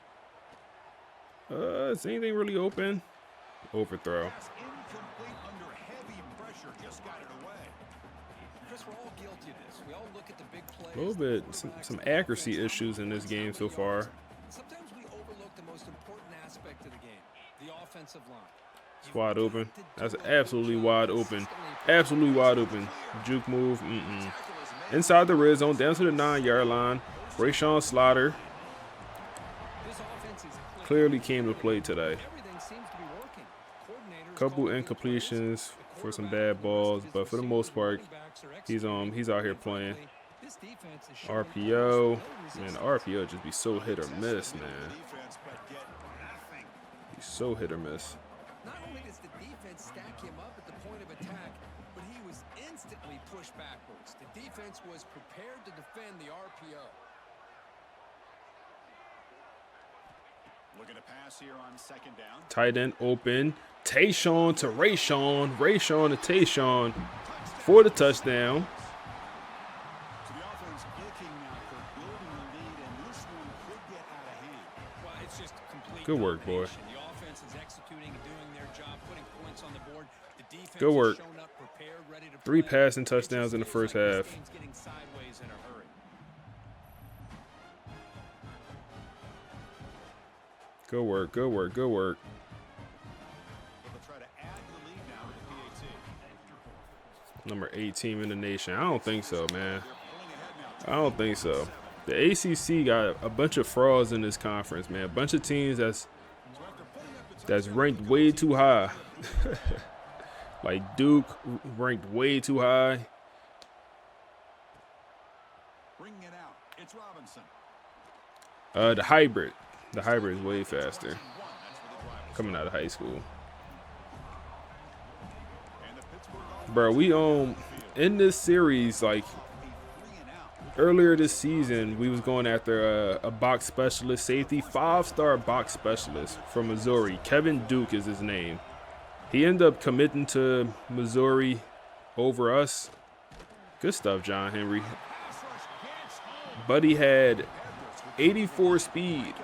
Is anything really open? Overthrow. Incomplete under heavy pressure. Just got it away. Chris, we're all guilty of this. We all look at the big plays. A little bit, some accuracy issues in this game so far. Sometimes we overlook the most important aspect of the game, the offensive line. It's wide open. That's absolutely wide open. Absolutely wide open. Juke move. Inside the red zone, down to the 9-yard line. Rayshawn Slaughter clearly came to play today. Couple incompletions for some bad balls, but for the most part, he's out here playing. RPO, man, the RPO just be so hit or miss, man. He's so hit or miss. Not only does the defense stack him up at the point of attack, but he was instantly pushed backwards. The defense was prepared to defend the RPO. Looking to pass here on second down. Tight end open. Tayshawn to Rayshawn. Rayshawn to Tayshawn for the touchdown. So the offense looking now for building the lead, and this one could get out of hand. Well, it's just complete Good work, boy. domination. The offense is executing and doing their job, putting points on the board. The defense Good work. has shown up prepared, ready to 3 play. passing touchdowns in the first half. This game's getting sideways in a hurry. Good work, good work, good work. They'll try to add to the lead now with the PAT. Number 8 team in the nation. I don't think so, man. I don't think so. The ACC got a bunch of frauds in this conference, man. A bunch of teams that's ranked way too high. Like Duke ranked way too high. Bringing it out. It's Robinson. The hybrid. The hybrid is way faster. Coming out of high school. Bro, we in this series, like earlier this season, we was going after a box specialist safety, 5-star box specialist from Missouri. Kevin Duke is his name. He ended up committing to Missouri over us. Good stuff, John Henry. Buddy had 84 speed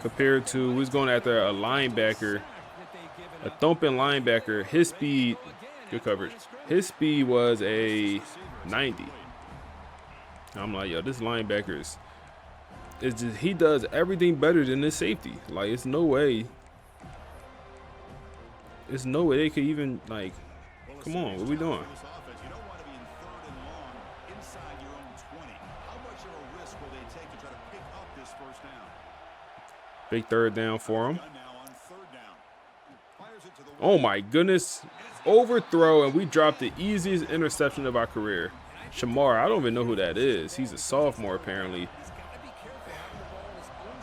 compared to, we was going after a linebacker, a thumping linebacker. His speed, good coverage, his speed was a 90. I'm like, yo, this linebacker it's just, he does everything better than this safety. Like, it's no way they could even, like, come on, what are we doing? Big third down for him. Oh my goodness. Overthrow, and we dropped the easiest interception of our career. Shamar, I don't even know who that is. He's a sophomore apparently.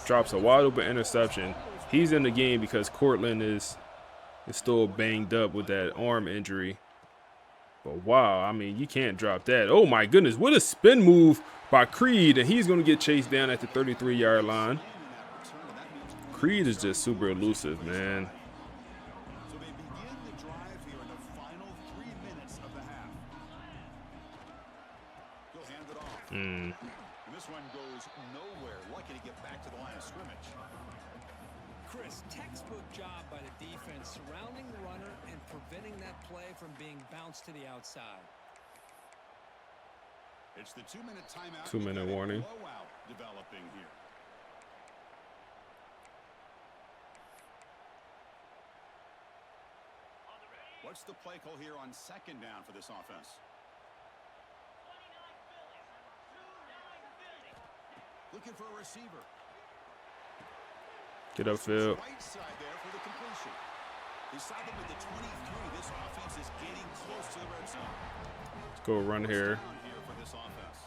Drops a wide open interception. He's in the game because Cortland is still banged up with that arm injury. But wow, I mean, you can't drop that. Oh my goodness, what a spin move by Creed, and he's going to get chased down at the 33-yard line. Creed is just super elusive, man. So they begin the drive here in the final 3 minutes of the half. He'll hand it off. And this one goes nowhere. Lucky to get back to the line of scrimmage. Chris, textbook job by the defense surrounding the runner and preventing that play from being bounced to the outside. It's the 2-minute timeout. 2-minute warning. Blowout developing here. What's the play call here on second down for this offense? Looking for a receiver. Get upfield. Right side there for the completion. Beside them at the 23, this offense is getting close to the red zone. Let's go run here. Down here for this offense.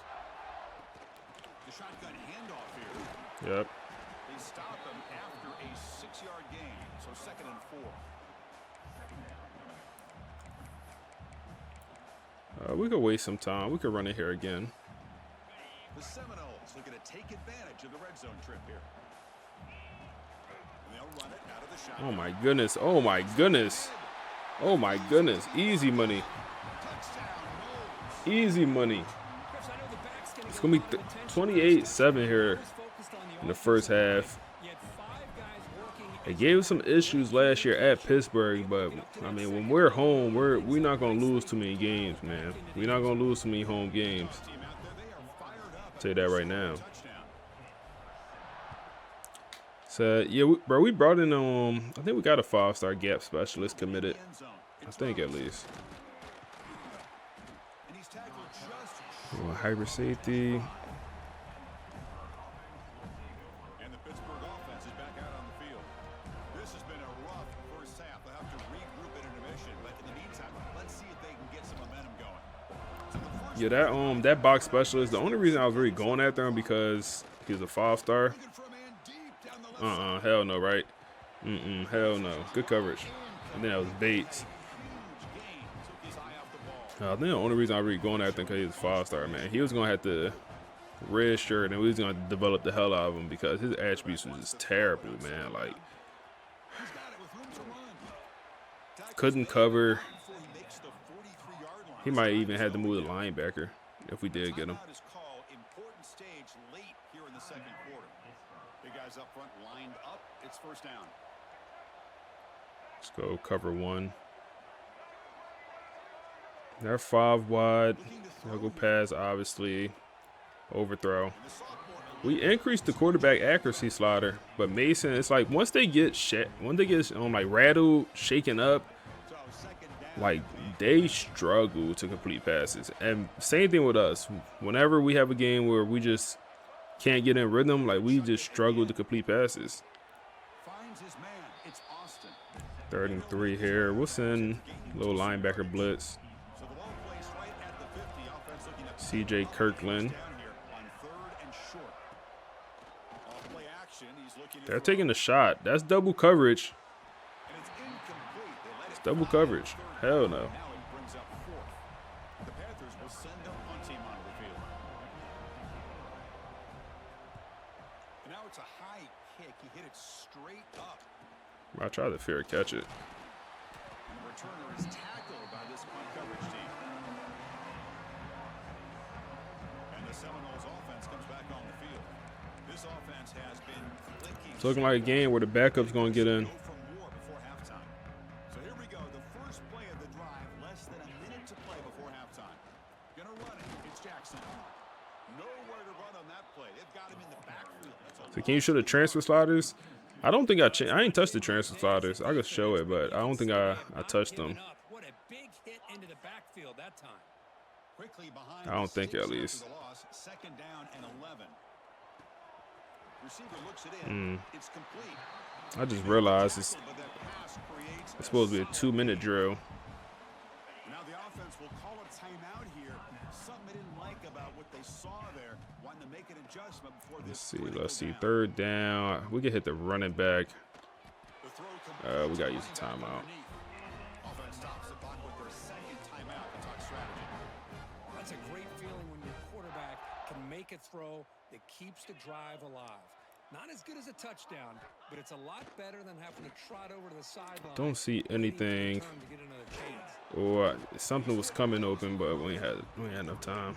The shotgun handoff here. Yep. They stop him after a 6-yard gain, so 2nd and 4. We could waste some time. We could run it here again. The Seminoles looking to take advantage of the red zone trip here. And they'll run it out of the shotgun. Oh my goodness. Oh my goodness. Oh my goodness. Easy money. Easy money. It's going to be 28-7 here in the first half. Yeah, It gave us some issues last year at Pittsburgh, but I mean, when we're home, we're not gonna lose too many games, man. We're not gonna lose too many home games. I'll tell you that right now. So yeah, bro, we brought in I think we got a 5-star gap specialist committed. I think at least. Hybrid safety. And the Pittsburgh offense is back out on the field. This has been a rough first half. They'll have to regroup at intermission, but in the meantime, let's see if they can get some momentum going. Yeah, that box specialist. The only reason I was really going after him because he's a 5-star. Hell no, right? Hell no. Good coverage. And then that was Bates. I think the only reason I was really going after him because he's a 5-star, man. He was gonna have to red shirt, and we was gonna develop the hell out of him because his attributes was just terrible, man. Like, couldn't cover. He might even have to move the linebacker if we did get him. Important stage late here in the second quarter. Big guys up front lined up. It's first down. Let's go cover one. They're 5 wide. They'll go pass, obviously. Overthrow. We increased the quarterback accuracy slider, but Mason, it's like once they get like rattled, shaken up, like they struggle to complete passes. And same thing with us. Whenever we have a game where we just can't get in rhythm, like we just struggle to complete passes. 3rd and 3 here. We'll send a little linebacker blitz. CJ Kirkland. They're taking the shot. That's double coverage. It's double coverage. Hell no. Now it's a high kick. He hit it straight up. I tried to fair catch it. And the returner is tackled by this punt coverage team. And the Seminoles offense comes back on the field. This offense has been clicking. It's looking like a game where the backup's going to get in. So here we go. The first play of the drive. Less than a minute to play before halftime. Gonna run it. It's Jackson. Nowhere to run on that play. They've got him in the backfield. So can you show the transfer sliders? I don't think I ain't touched the transfer sliders. I could show it, but I don't think I touched them. What a big hit into the backfield that time. Quickly behind I don't think at least. Second down and 11. Receiver looks it in. It's complete. I just realized it's supposed to be a 2-minute drill. Now the offense will call a timeout here. Something they didn't like about what they saw there. Wanting to make an adjustment before this. Let's see. 3rd down. We can hit the running back. We gotta use the timeout. Offense stops the clock with their second timeout to talk strategy. That's a great feeling when your quarterback can make a throw that keeps the drive alive. Not as good as a touchdown, but it's a lot better than having to trot over to the sideline. Don't see anything. Or something was coming open, but we ain't had enough time.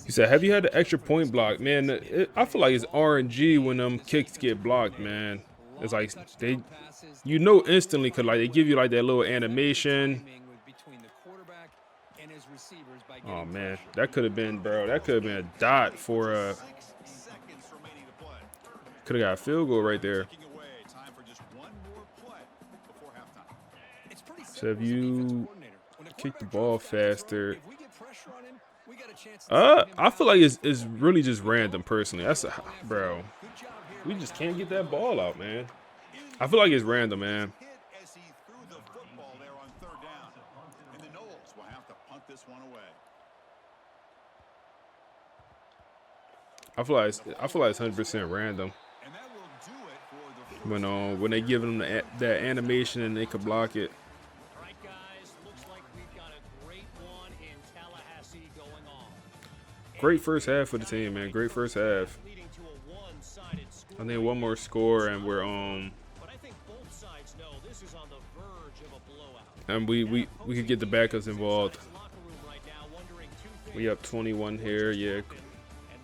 He said, "Have you had the extra point block, man?" I feel like it's RNG when them kicks get blocked, man. It's like you know instantly, cause like they give you like that little animation. Oh man, that could have been, bro. That could have been a dot for a. Could have got a field goal right there. So if you kick the ball faster, I feel like it's really just random. Personally, bro. We just can't get that ball out, man. I feel like it's random, man. I feel like it's 100% random. When they give them that animation and they could block it. Great first half for the team, man. Great first half. I think one more score and we're and we could get the backups involved. We up 21 here, yeah.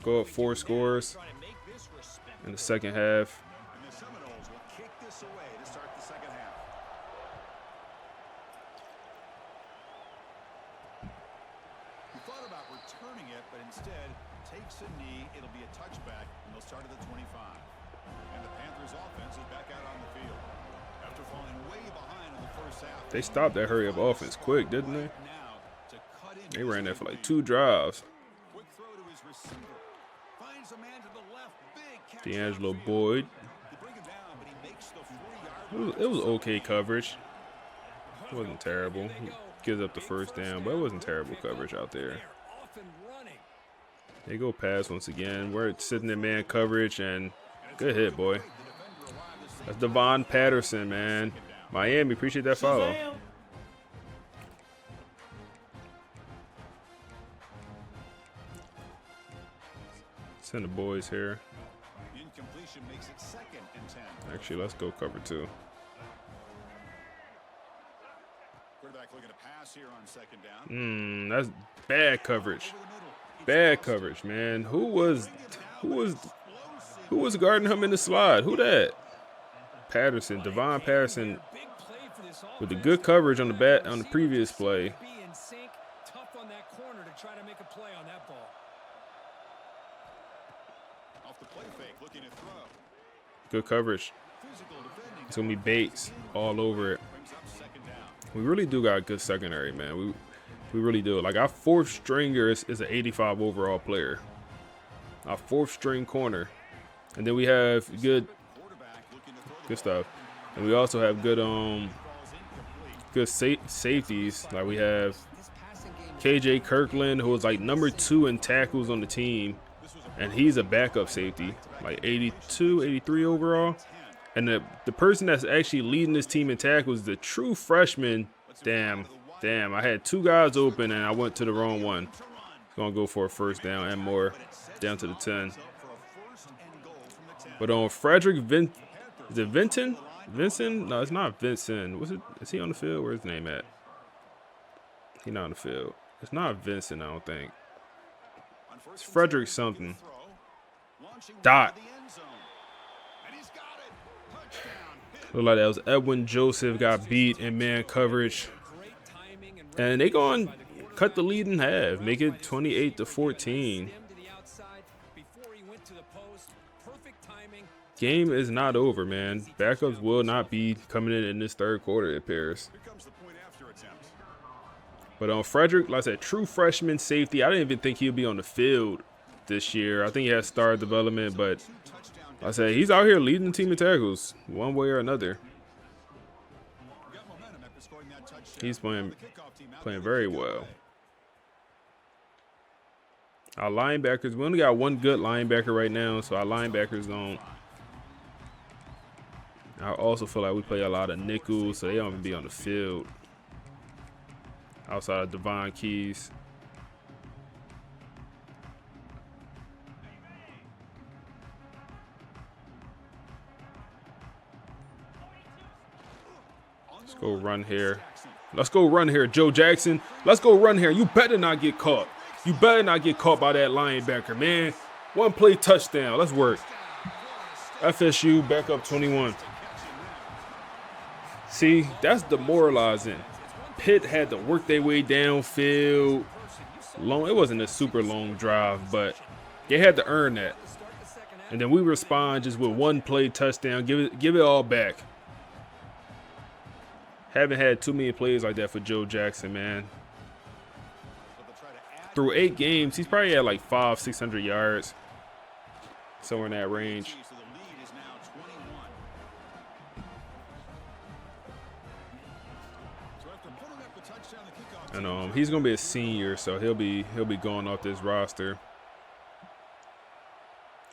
Go up 4 scores in the second half. kick this away to start the second half. He thought about returning it, but instead takes a knee. It'll be a touchback, and they'll start at the 25. And the Panthers offense is back out on the field. After falling way behind in the first half, They stopped that hurry up offense quick, didn't they? They ran that for like 2 drives. quick throw to his receiver. Finds a man to the left. Big catch. D'Angelo Boyd. They bring him down, but he makes the 40-yard It was okay coverage. It wasn't terrible. He gives up the first down, but it wasn't terrible coverage out there. They go pass once again. We're sitting in man coverage, and good hit, boy. That's Devon Patterson, man. Miami, appreciate that follow. Send the boys here. Incompletion makes it 2nd and 10. Actually, let's go cover 2. Quarterback looking to pass here on 2nd down. That's bad coverage. Bad coverage, man. Who was guarding him in the slide? Who that? Patterson, Devon Patterson, with the good coverage on the previous play. Tough on that corner to try to make a play on that ball. Off the play fake, looking to throw. Good coverage. It's gonna be Bates all over it. We really do got a good secondary, man. We really do. Like, our 4th stringer is an 85 overall player. Our 4th string corner, and then we have good stuff, and we also have good safeties. Like, we have KJ Kirkland, who was like number 2 in tackles on the team, and he's a backup safety, like 82, 83 overall. And the person that's actually leading this team in tackles is the true freshman. Damn, I had 2 guys open and I went to the wrong one. Gonna go for a first down and more, down to the 10. But on Frederick is it Vinton? Vincent? No, it's not Vincent. Is he on the field? Where's his name at? He's not on the field. It's not Vincent, I don't think. It's Frederick something. Dot. Look like that was Edwin Joseph got beat in man coverage. And they going to cut the lead in half, make it 28-14. Game is not over, man. Backups will not be coming in this 3rd quarter, it appears. But on Frederick, like I said, true freshman safety. I didn't even think he'd be on the field this year. I think he has star development, but like I said, he's out here leading the team in tackles one way or another. He's playing very well. Our linebackers, we only got 1 good linebacker right now, so our linebackers don't. I also feel like we play a lot of nickels, so they don't even be on the field. Outside of Devon Keys. Let's go run here. Let's go run here, Joe Jackson. Let's go run here. You better not get caught. You better not get caught by that linebacker, man. 1 play touchdown. Let's work. FSU back up 21. See, that's demoralizing. Pitt had to work their way downfield. It wasn't a super long drive, but they had to earn that. And then we respond just with 1 play touchdown. Give it all back. Haven't had too many plays like that for Joe Jackson, man. Through 8 games, he's probably at like 500-600 yards. Somewhere in that range. And he's gonna be a senior, so he'll be going off this roster.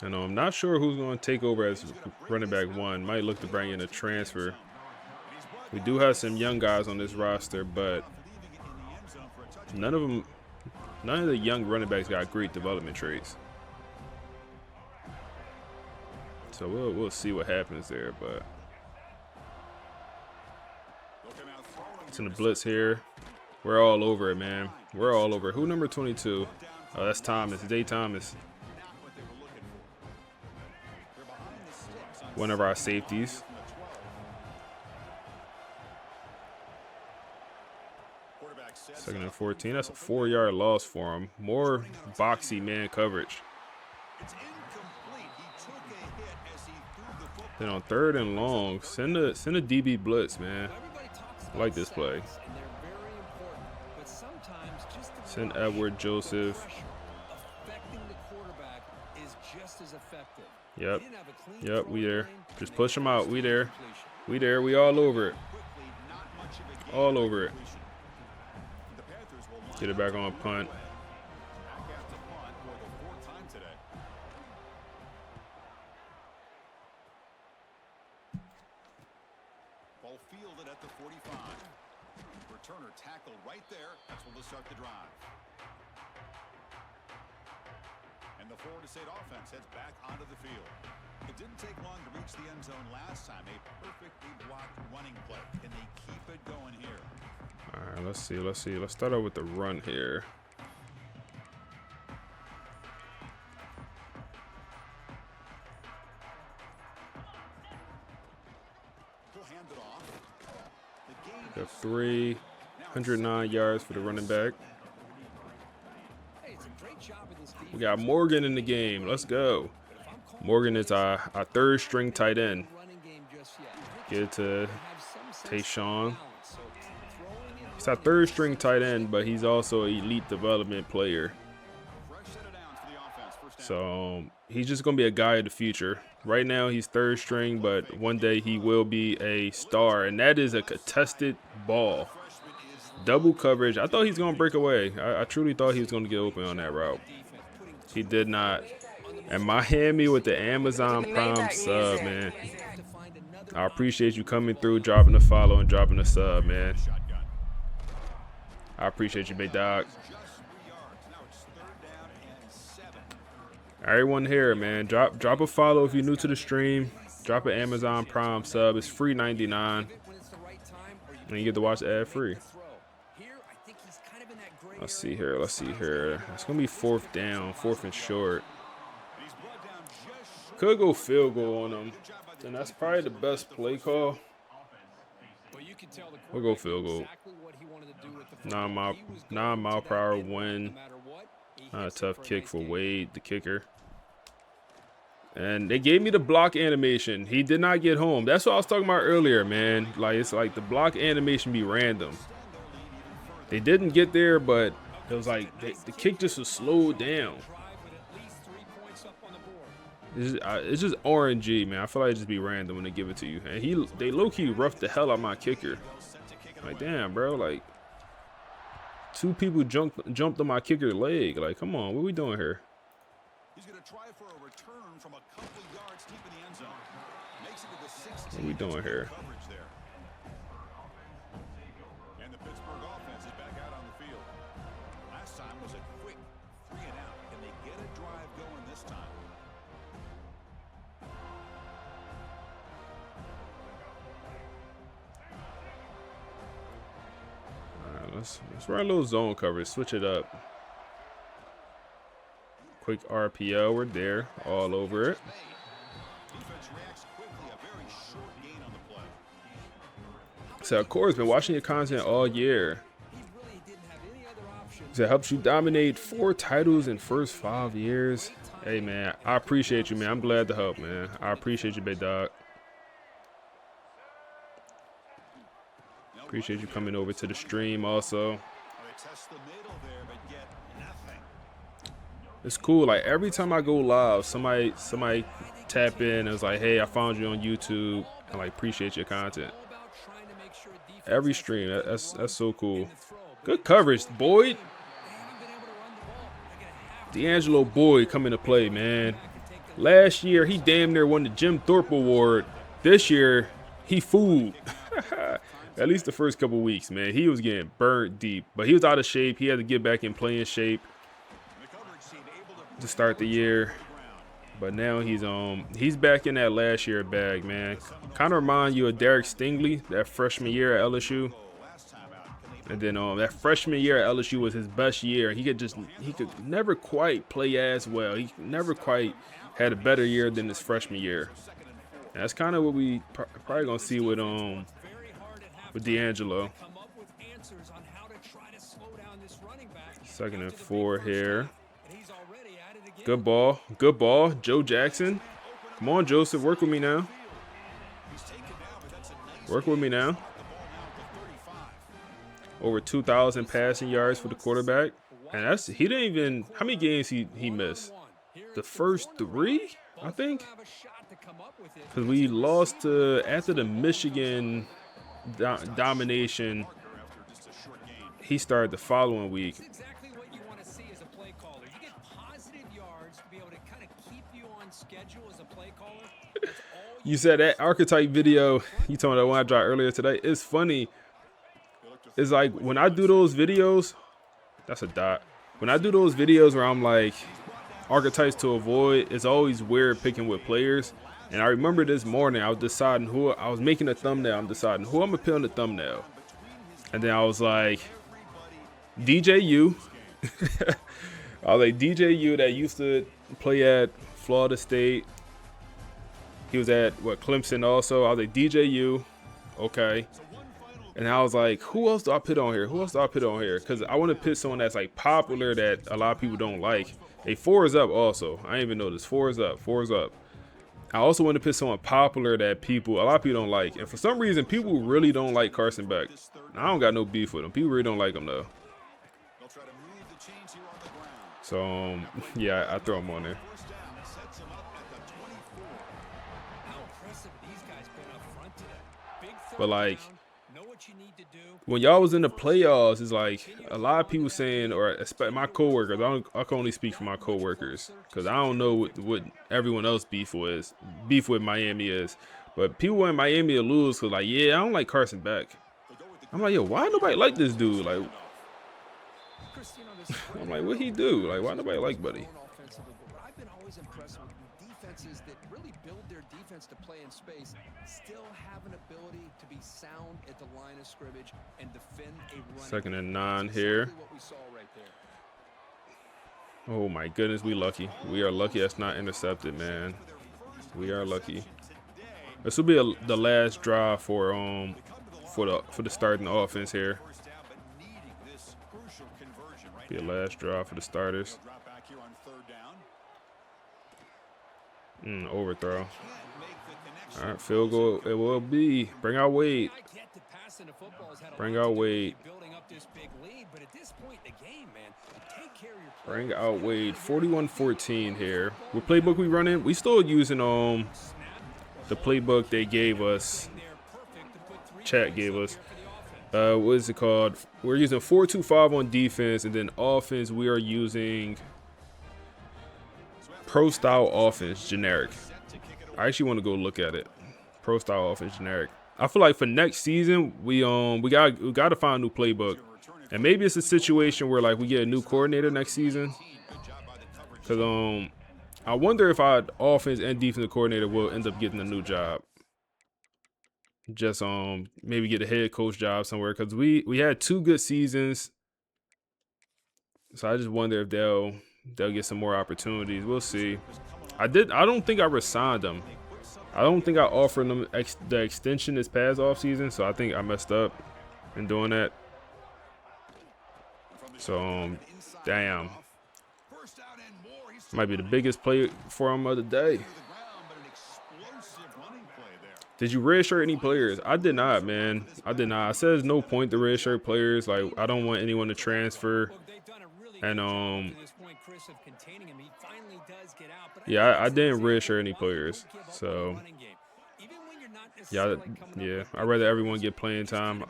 And I'm not sure who's gonna take over as running back 1. Might look to bring in a transfer. We do have some young guys on this roster, but none of the young running backs got great development traits. So we'll see what happens there, but it's in the blitz here. We're all over it, man. We're all over it. Who number 22? Oh, that's Thomas. Day Thomas. One of our safeties. Second and 14. That's a 4-yard loss for him. More boxy man coverage. Then on 3rd and long, send a DB blitz, man. I like this play. Send Edward Joseph. Yep. Yep, we there. Just push him out. We there. We there. We all over it. All over it. Get it back on punt. Ball fielded at the 45. Returner tackled right there. That's when we'll start the drive. And the Florida State offense heads back onto the field. It didn't take long to reach the end zone last time. A perfectly blocked running play. Can they keep it going here? All right, let's see. Let's start out with the run here. Got 309 yards for the running back. We got Morgan in the game. Let's go. Morgan is our 3rd string tight end. Get it to Tayshawn. He's our 3rd string tight end, but he's also an elite development player. So he's just going to be a guy of the future. Right now he's 3rd string, but one day he will be a star, and that is a contested ball. Double coverage. I thought he's going to break away. I truly thought he was going to get open on that route. He did not. And Miami with the Amazon Prime sub, man. I appreciate you coming through, dropping a follow and dropping a sub, man. I appreciate you, big dog. Everyone here, man, drop a follow if you're new to the stream. Drop an Amazon Prime sub. It's free $99, and you get to watch ad-free. Let's see here. Let's see here. It's gonna be 4th down, 4th and short. Could go field goal on them, and that's probably the best play call. We'll go field goal. 9 mile per hour win. Not a tough kick for Wade, the kicker. And they gave me the block animation. He did not get home. That's what I was talking about earlier, man. Like, it's like the block animation be random. They didn't get there, but it was like the kick just was slowed down. It's just RNG, man. I feel like it just be random when they give it to you. And they low-key roughed the hell out of my kicker. Like, damn, bro. Like, 2 people jumped on my kicker leg. Like, come on, what are we doing here? He's going to try for a return from a couple yards deep in the end zone. Makes it to the 16. What are we doing here? And the Pittsburgh offense is back out on the field. Last time was a quick 3 and out. Can they get a drive going this time? All right, let's run a little zone coverage. Switch it up. Quick RPO. We're there. All over it. So, of course, been watching your content all year. So it helps you dominate 4 titles in first 5 years. Hey, man, I appreciate you, man. I'm glad to help, man. I appreciate you, big dog. Appreciate you coming over to the stream also. It's cool. Like, every time I go live, somebody tap in and was like, hey, I found you on YouTube. I like appreciate your content. Every stream, that's so cool. Good coverage, Boyd. D'Angelo Boyd coming to play, man. Last year, he damn near won the Jim Thorpe Award. This year, he fooled. At least the first couple weeks, man. He was getting burnt deep, but he was out of shape. He had to get back in playing shape to start the year. But now he's back in that last year bag, man. Kind of remind you of Derek Stingley, that freshman year at LSU. And then that freshman year at LSU was his best year. He could never quite play as well. He never quite had a better year than his freshman year. And that's kind of what we probably gonna see with D'Angelo. Second and 4 here. Good ball. Good ball. Joe Jackson. Come on, Joseph. Work with me now. Work with me now. Over 2,000 passing yards for the quarterback. And he didn't even, how many games he missed? The first 3, I think. Because we lost after the Michigan domination. He started the following week. You said that archetype video you told me that one I dropped earlier today. It's funny. It's like when I do those videos, that's a dot. When I do those videos where I'm like archetypes to avoid, it's always weird picking with players. And I remember this morning I was deciding who I was making a thumbnail. I'm deciding who I'm gonna put on the thumbnail. And then I was like, DJU. I was like, DJU that used to play at Florida State. He was at, Clemson also. I was like, DJU. Okay. And I was like, who else do I put on here? Who else do I put on here? Because I want to put someone that's, like, popular that a lot of people don't like. Hey, 4 is up also. I didn't even know this. 4 is up. 4 is up. I also want to put someone popular that a lot of people don't like. And for some reason, people really don't like Carson Beck. I don't got no beef with him. People really don't like him, though. So, yeah, I throw him on there. But, like, when y'all was in the playoffs, it's like a lot of people saying, or my coworkers, I can only speak for my coworkers because I don't know what everyone else beef with Miami is. But people want Miami to lose because, like, yeah, I don't like Carson Beck. I'm like, yo, why nobody like this dude? Like, I'm like, what he do? Like, why nobody like Buddy? I've been always impressed with defenses that really build their defense to play in space, still have an ability to be sound at the line of scrimmage and defend a run. Second and 9 here. Oh my goodness, we lucky. We are lucky that's not intercepted, man. We are lucky. This will be the last drive for the starting offense here. Be a last drive for the starters. Overthrow. All right, field goal. It will be. Bring out Wade. Bring out Wade. Bring out Wade. 41-14 here. What playbook we running? We still using the playbook they gave us. Chat gave us. What is it called? We're using 4-2-5 on defense, and then offense we are using Pro Style Offense generic. I actually want to go look at it. Pro Style Offense generic. I feel like for next season we got to find a new playbook, and maybe it's a situation where like we get a new coordinator next season. Cause I wonder if our offense and defensive coordinator will end up getting a new job. Just maybe get a head coach job somewhere, because we had 2 good seasons. So I just wonder if they'll get some more opportunities. We'll see. I don't think I resigned them. I don't think I offered them the extension this past offseason, so I think I messed up in doing that. So damn. Might be the biggest play for him of the day. Did you redshirt any players? I did not, man. I did not. I said there's no point to redshirt players. Like, I don't want anyone to transfer. And yeah, I didn't redshirt any players. So yeah, I'd rather everyone get playing time.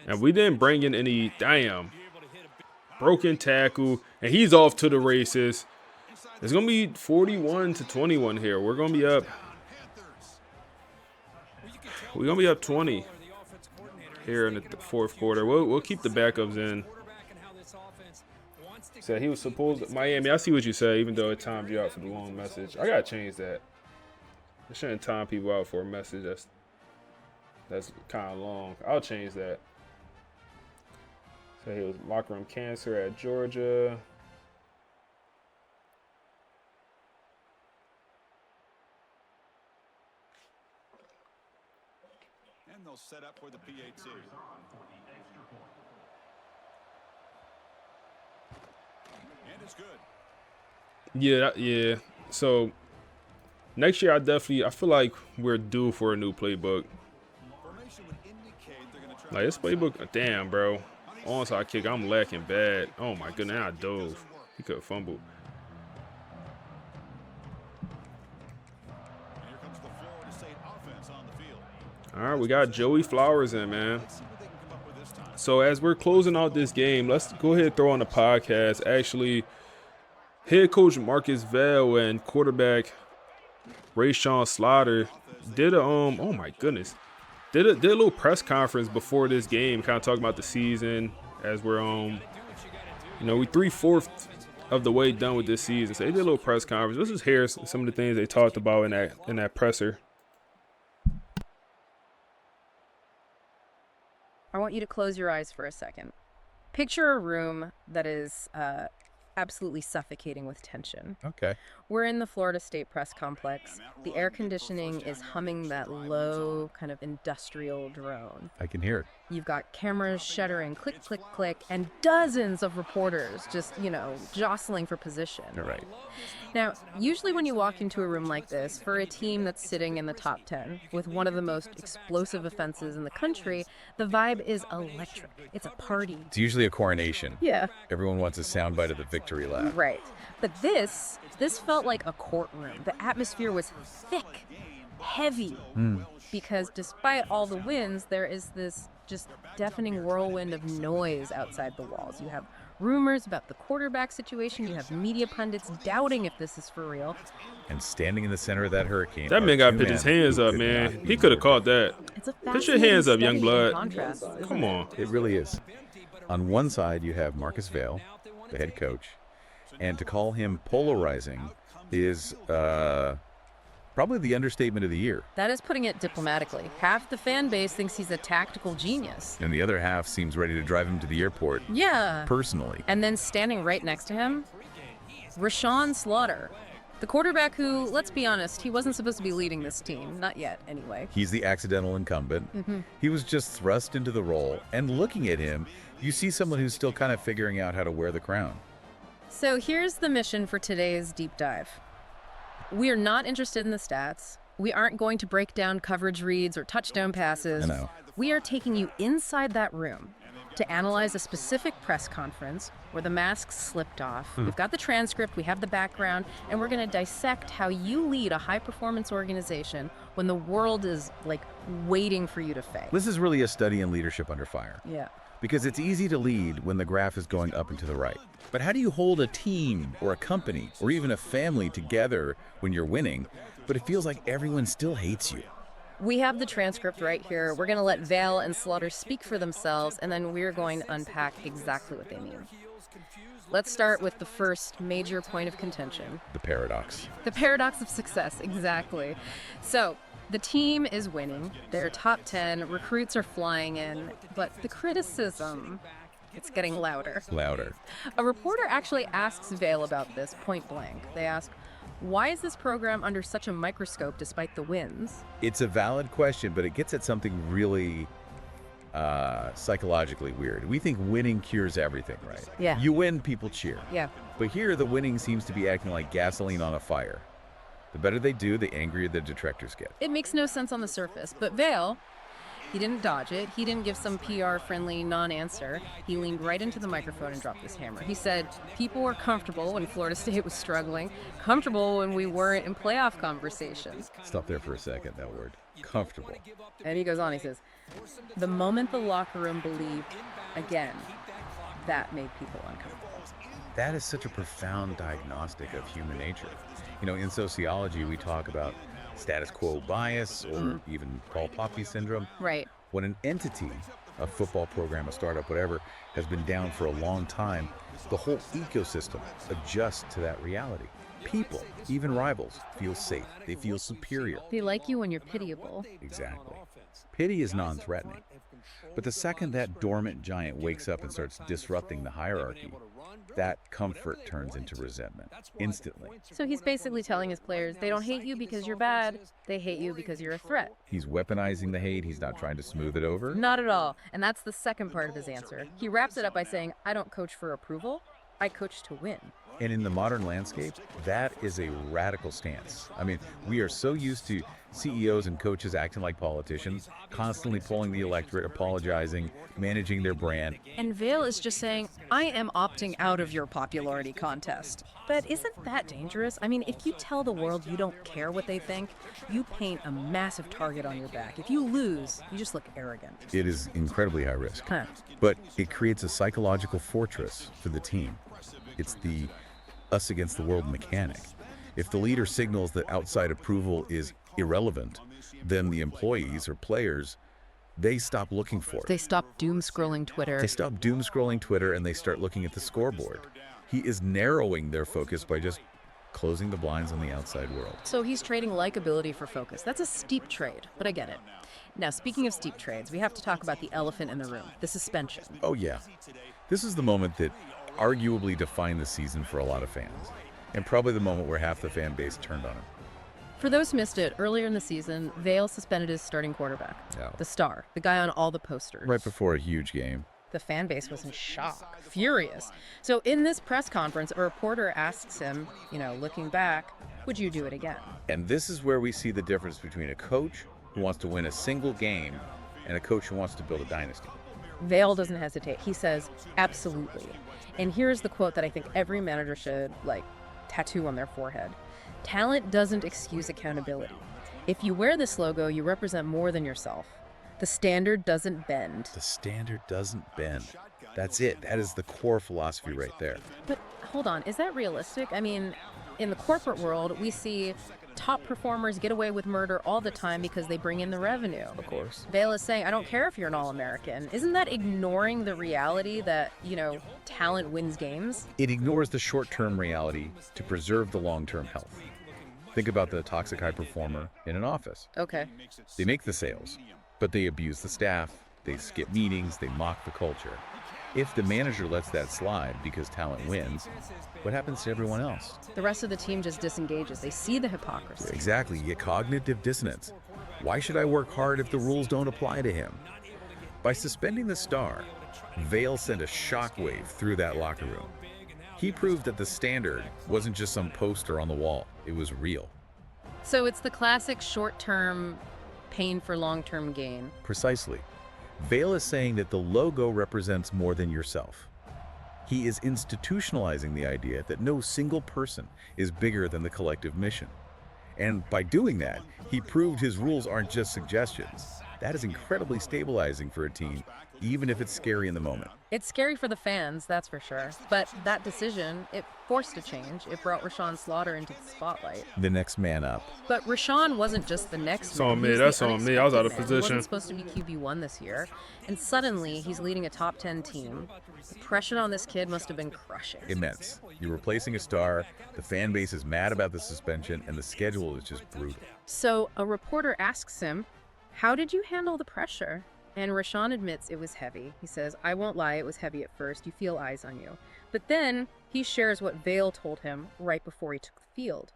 And we didn't bring in any broken tackle, and he's off to the races. It's gonna be 41-21 here. We're gonna be up. We're gonna be up 20 here in the 4th quarter. We'll keep the backups in. Said he was supposed Miami. I see what you say, even though it timed you out for the long message. I gotta change that. I shouldn't time people out for a message that's kind of long. I'll change that. So he was locker room cancer at Georgia. And they'll set up for the PAT. Yeah. So next year, I feel like we're due for a new playbook. Like this playbook, damn, bro. Onside kick, I'm lacking bad. Oh my goodness, I dove. He could have fumbled. All right, we got Joey Flowers in, man. So as we're closing out this game, let's go ahead and throw on the podcast. Actually, head coach Marcus Vail and quarterback Rayshawn Slaughter did a oh my goodness, did a little press conference before this game, kind of talking about the season as we're we 3/4 of the way done with this season. So they did a little press conference. Let's just hear some of the things they talked about in that presser. I want you to close your eyes for a second. Picture a room that is absolutely suffocating with tension. Okay. We're in the Florida State press complex. The air conditioning is humming that low kind of industrial drone. I can hear it. You've got cameras shuddering, click, click, click, and dozens of reporters just, jostling for position. All right. Now, usually when you walk into a room like this, for a team that's sitting in the top 10 with one of the most explosive offenses in the country, the vibe is electric. It's a party. It's usually a coronation. Yeah. Everyone wants a soundbite of the victory lap. Right. But this felt like a courtroom. The atmosphere was thick, heavy, because despite all the wins, there is this just deafening whirlwind of noise outside the walls. You have rumors about the quarterback situation. You have media pundits doubting if this is for real. And standing in the center of that hurricane. That man got to put his hands up, man. He could have caught that. It's a put your hands up, young blood. Contrast, Come on. It really is. On one side, you have Marcus Vail, the head coach, and to call him polarizing is probably the understatement of the year. That is putting it diplomatically. Half the fan base thinks he's a tactical genius. And the other half seems ready to drive him to the airport. Yeah. Personally. And then standing right next to him, Rayshawn Slaughter, the quarterback who, let's be honest, he wasn't supposed to be leading this team. Not yet, anyway. He's the accidental incumbent. He was just thrust into the role. And looking at him, you see someone who's still kind of figuring out how to wear the crown. So here's the mission for today's deep dive. We are not interested in the stats. We aren't going to break down coverage reads or touchdown passes. I know. We are taking you inside that room to analyze a specific press conference where the masks slipped off. We've got the transcript, we have the background, and we're going to dissect how you lead a high-performance organization when the world is, waiting for you to fail. This is really a study in leadership under fire. Yeah. Because it's easy to lead when the graph is going up and to the right. But how do you hold a team or a company or even a family together when you're winning, but it feels like everyone still hates you? We have the transcript right here. We're going to let Vail and Slaughter speak for themselves, and then we're going to unpack exactly what they mean. Let's start with the first major point of contention. The paradox. The paradox of success, exactly. So, the team is winning. They're top 10. Recruits are flying in. But the criticism, it's getting louder. Louder. A reporter actually asks Vail about this point blank. They ask, why is this program under such a microscope despite the wins? It's a valid question, but it gets at something really psychologically weird. We think winning cures everything, right? Yeah. You win, people cheer. Yeah. But here, the winning seems to be acting like gasoline on a fire. The better they do, the angrier the detractors get. It makes no sense on the surface, but Vail, he didn't dodge it. He didn't give some PR-friendly non-answer. He leaned right into the microphone and dropped his hammer. He said, people were comfortable when Florida State was struggling, comfortable when we weren't in playoff conversations. Stop there for a second, that word. Comfortable. And he goes on, he says, the moment the locker room believed again, that made people uncomfortable. That is such a profound diagnostic of human nature. You know, in sociology, we talk about status quo bias or even Paul Poppy syndrome. Right. When an entity, a football program, a startup, whatever, has been down for a long time, the whole ecosystem adjusts to that reality. People, even rivals, feel safe. They feel superior. They like you when you're pitiable. Exactly. Pity is non-threatening. But the second that dormant giant wakes up and starts disrupting the hierarchy, that comfort turns into resentment instantly. So he's basically telling his players, they don't hate you because you're bad. They hate you because you're a threat. He's weaponizing the hate. He's not trying to smooth it over. Not at all. And that's the second part of his answer. He wraps it up by saying, I don't coach for approval. I coach to win. And in the modern landscape, that is a radical stance. I mean, we are so used to CEOs and coaches acting like politicians, constantly polling the electorate, apologizing, managing their brand. And Vail is just saying, I am opting out of your popularity contest. But isn't that dangerous? I mean, if you tell the world you don't care what they think, you paint a massive target on your back. If you lose, you just look arrogant. It is incredibly high risk, but it creates a psychological fortress for the team. It's the us against the world mechanic. If the leader signals that outside approval is irrelevant, then the employees or players, they stop looking for it. They stop doom scrolling Twitter. They stop doom scrolling Twitter and they start looking at the scoreboard. He is narrowing their focus by just closing the blinds on the outside world. So he's trading likability for focus. That's a steep trade, but I get it. Now, speaking of steep trades, we have to talk about the elephant in the room, the suspension. Oh yeah. This is the moment that arguably defined the season for a lot of fans, and probably the moment where half the fan base turned on him. For those who missed it, earlier in the season, Vail suspended his starting quarterback, the star, the guy on all the posters. Right before a huge game. The fan base was in shock, furious. So in this press conference, a reporter asks him, looking back, would you do it again? And this is where we see the difference between a coach who wants to win a single game and a coach who wants to build a dynasty. Vail doesn't hesitate. He says, absolutely. And here's the quote that I think every manager should, tattoo on their forehead. Talent doesn't excuse accountability. If you wear this logo, you represent more than yourself. The standard doesn't bend. The standard doesn't bend. That's it. That is the core philosophy right there. But hold on, is that realistic? I mean, in the corporate world, we see top performers get away with murder all the time because they bring in the revenue. Of course. Vail is saying, I don't care if you're an All-American. Isn't that ignoring the reality that, talent wins games? It ignores the short-term reality to preserve the long-term health. Think about the toxic high performer in an office. Okay. They make the sales, but they abuse the staff, they skip meetings, they mock the culture. If the manager lets that slide because talent wins, what happens to everyone else? The rest of the team just disengages. They see the hypocrisy. Exactly. You get cognitive dissonance. Why should I work hard if the rules don't apply to him? By suspending the star, Vail sent a shockwave through that locker room. He proved that the standard wasn't just some poster on the wall. It was real. So it's the classic short-term pain for long-term gain. Precisely. Vail is saying that the logo represents more than yourself. He is institutionalizing the idea that no single person is bigger than the collective mission. And by doing that, he proved his rules aren't just suggestions. That is incredibly stabilizing for a team, even if it's scary in the moment. It's scary for the fans, that's for sure. But that decision, it forced a change. It brought Rashawn Slaughter into the spotlight. The next man up. But Rashawn wasn't just the next That's on man. me. That's on me. I was out of He position. wasn't supposed to be QB1 this year. And suddenly, he's leading a top 10 team. The pressure on this kid must have been crushing. Immense. You're replacing a star, the fan base is mad about the suspension, and the schedule is just brutal. So a reporter asks him, how did you handle the pressure? And Rashawn admits it was heavy. He says, I won't lie, it was heavy at first. You feel eyes on you. But then he shares what Vail told him right before he took the field.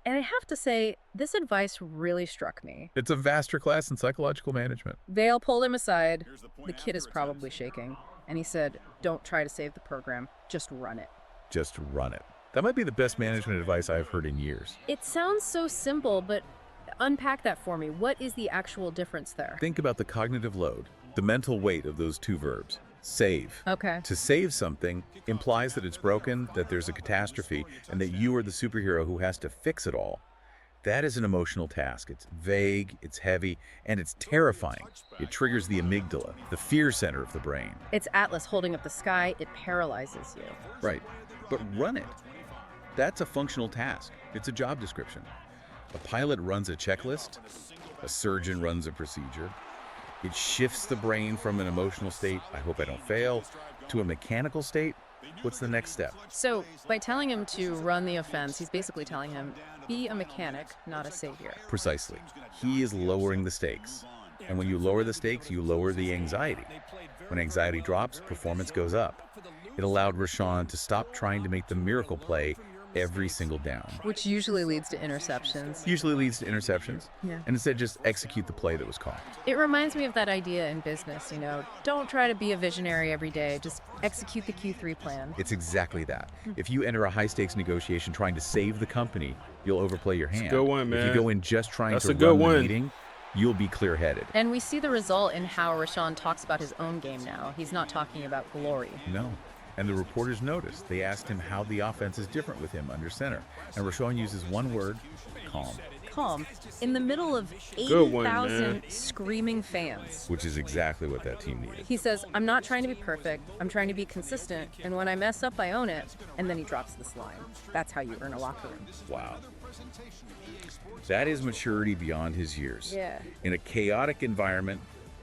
And I have to say, this advice really struck me. It's a vaster class in psychological management. Vail pulled him aside. The kid is probably shaking. And he said, don't try to save the program. Just run it. Just run it. That might be the best management advice I've heard in years. It sounds so simple, but unpack that for me. What is the actual difference there? Think about the cognitive load, the mental weight of those two verbs. Save. Okay. To save something implies that it's broken, that there's a catastrophe, and that you are the superhero who has to fix it all. That is an emotional task. It's vague, it's heavy, and it's terrifying. It triggers the amygdala, the fear center of the brain. It's Atlas holding up the sky. It paralyzes you. Right. But run it. That's a functional task. It's a job description. A pilot runs a checklist. A surgeon runs a procedure. It shifts the brain from an emotional state, I hope I don't fail, to a mechanical state. What's the next step? So by telling him to run the offense, he's basically telling him, be a mechanic, not a savior. Precisely. He is lowering the stakes. And when you lower the stakes, you lower the anxiety. When anxiety drops, performance goes up. It allowed Rashawn to stop trying to make the miracle play every single down. Which usually leads to interceptions. Usually leads to interceptions. Yeah. And instead just execute the play that was called. It reminds me of that idea in business, don't try to be a visionary every day, just execute the Q3 plan. It's exactly that. If you enter a high-stakes negotiation trying to save the company, you'll overplay your hand. It's a good one, man. If you go in just trying That's to a good run the one. meeting, you'll be clear-headed. And we see the result in how Rashawn talks about his own game now. He's not talking about glory. No. And the reporters noticed. They asked him how the offense is different with him under center. And Rashawn uses one word, calm. Calm. In the middle of Good one, 80,000 man. screaming fans. Which is exactly what that team needed. He says, I'm not trying to be perfect. I'm trying to be consistent. And when I mess up, I own it. And then he drops this line. That's how you earn a locker room. Wow. That is maturity beyond his years. Yeah. In a chaotic environment,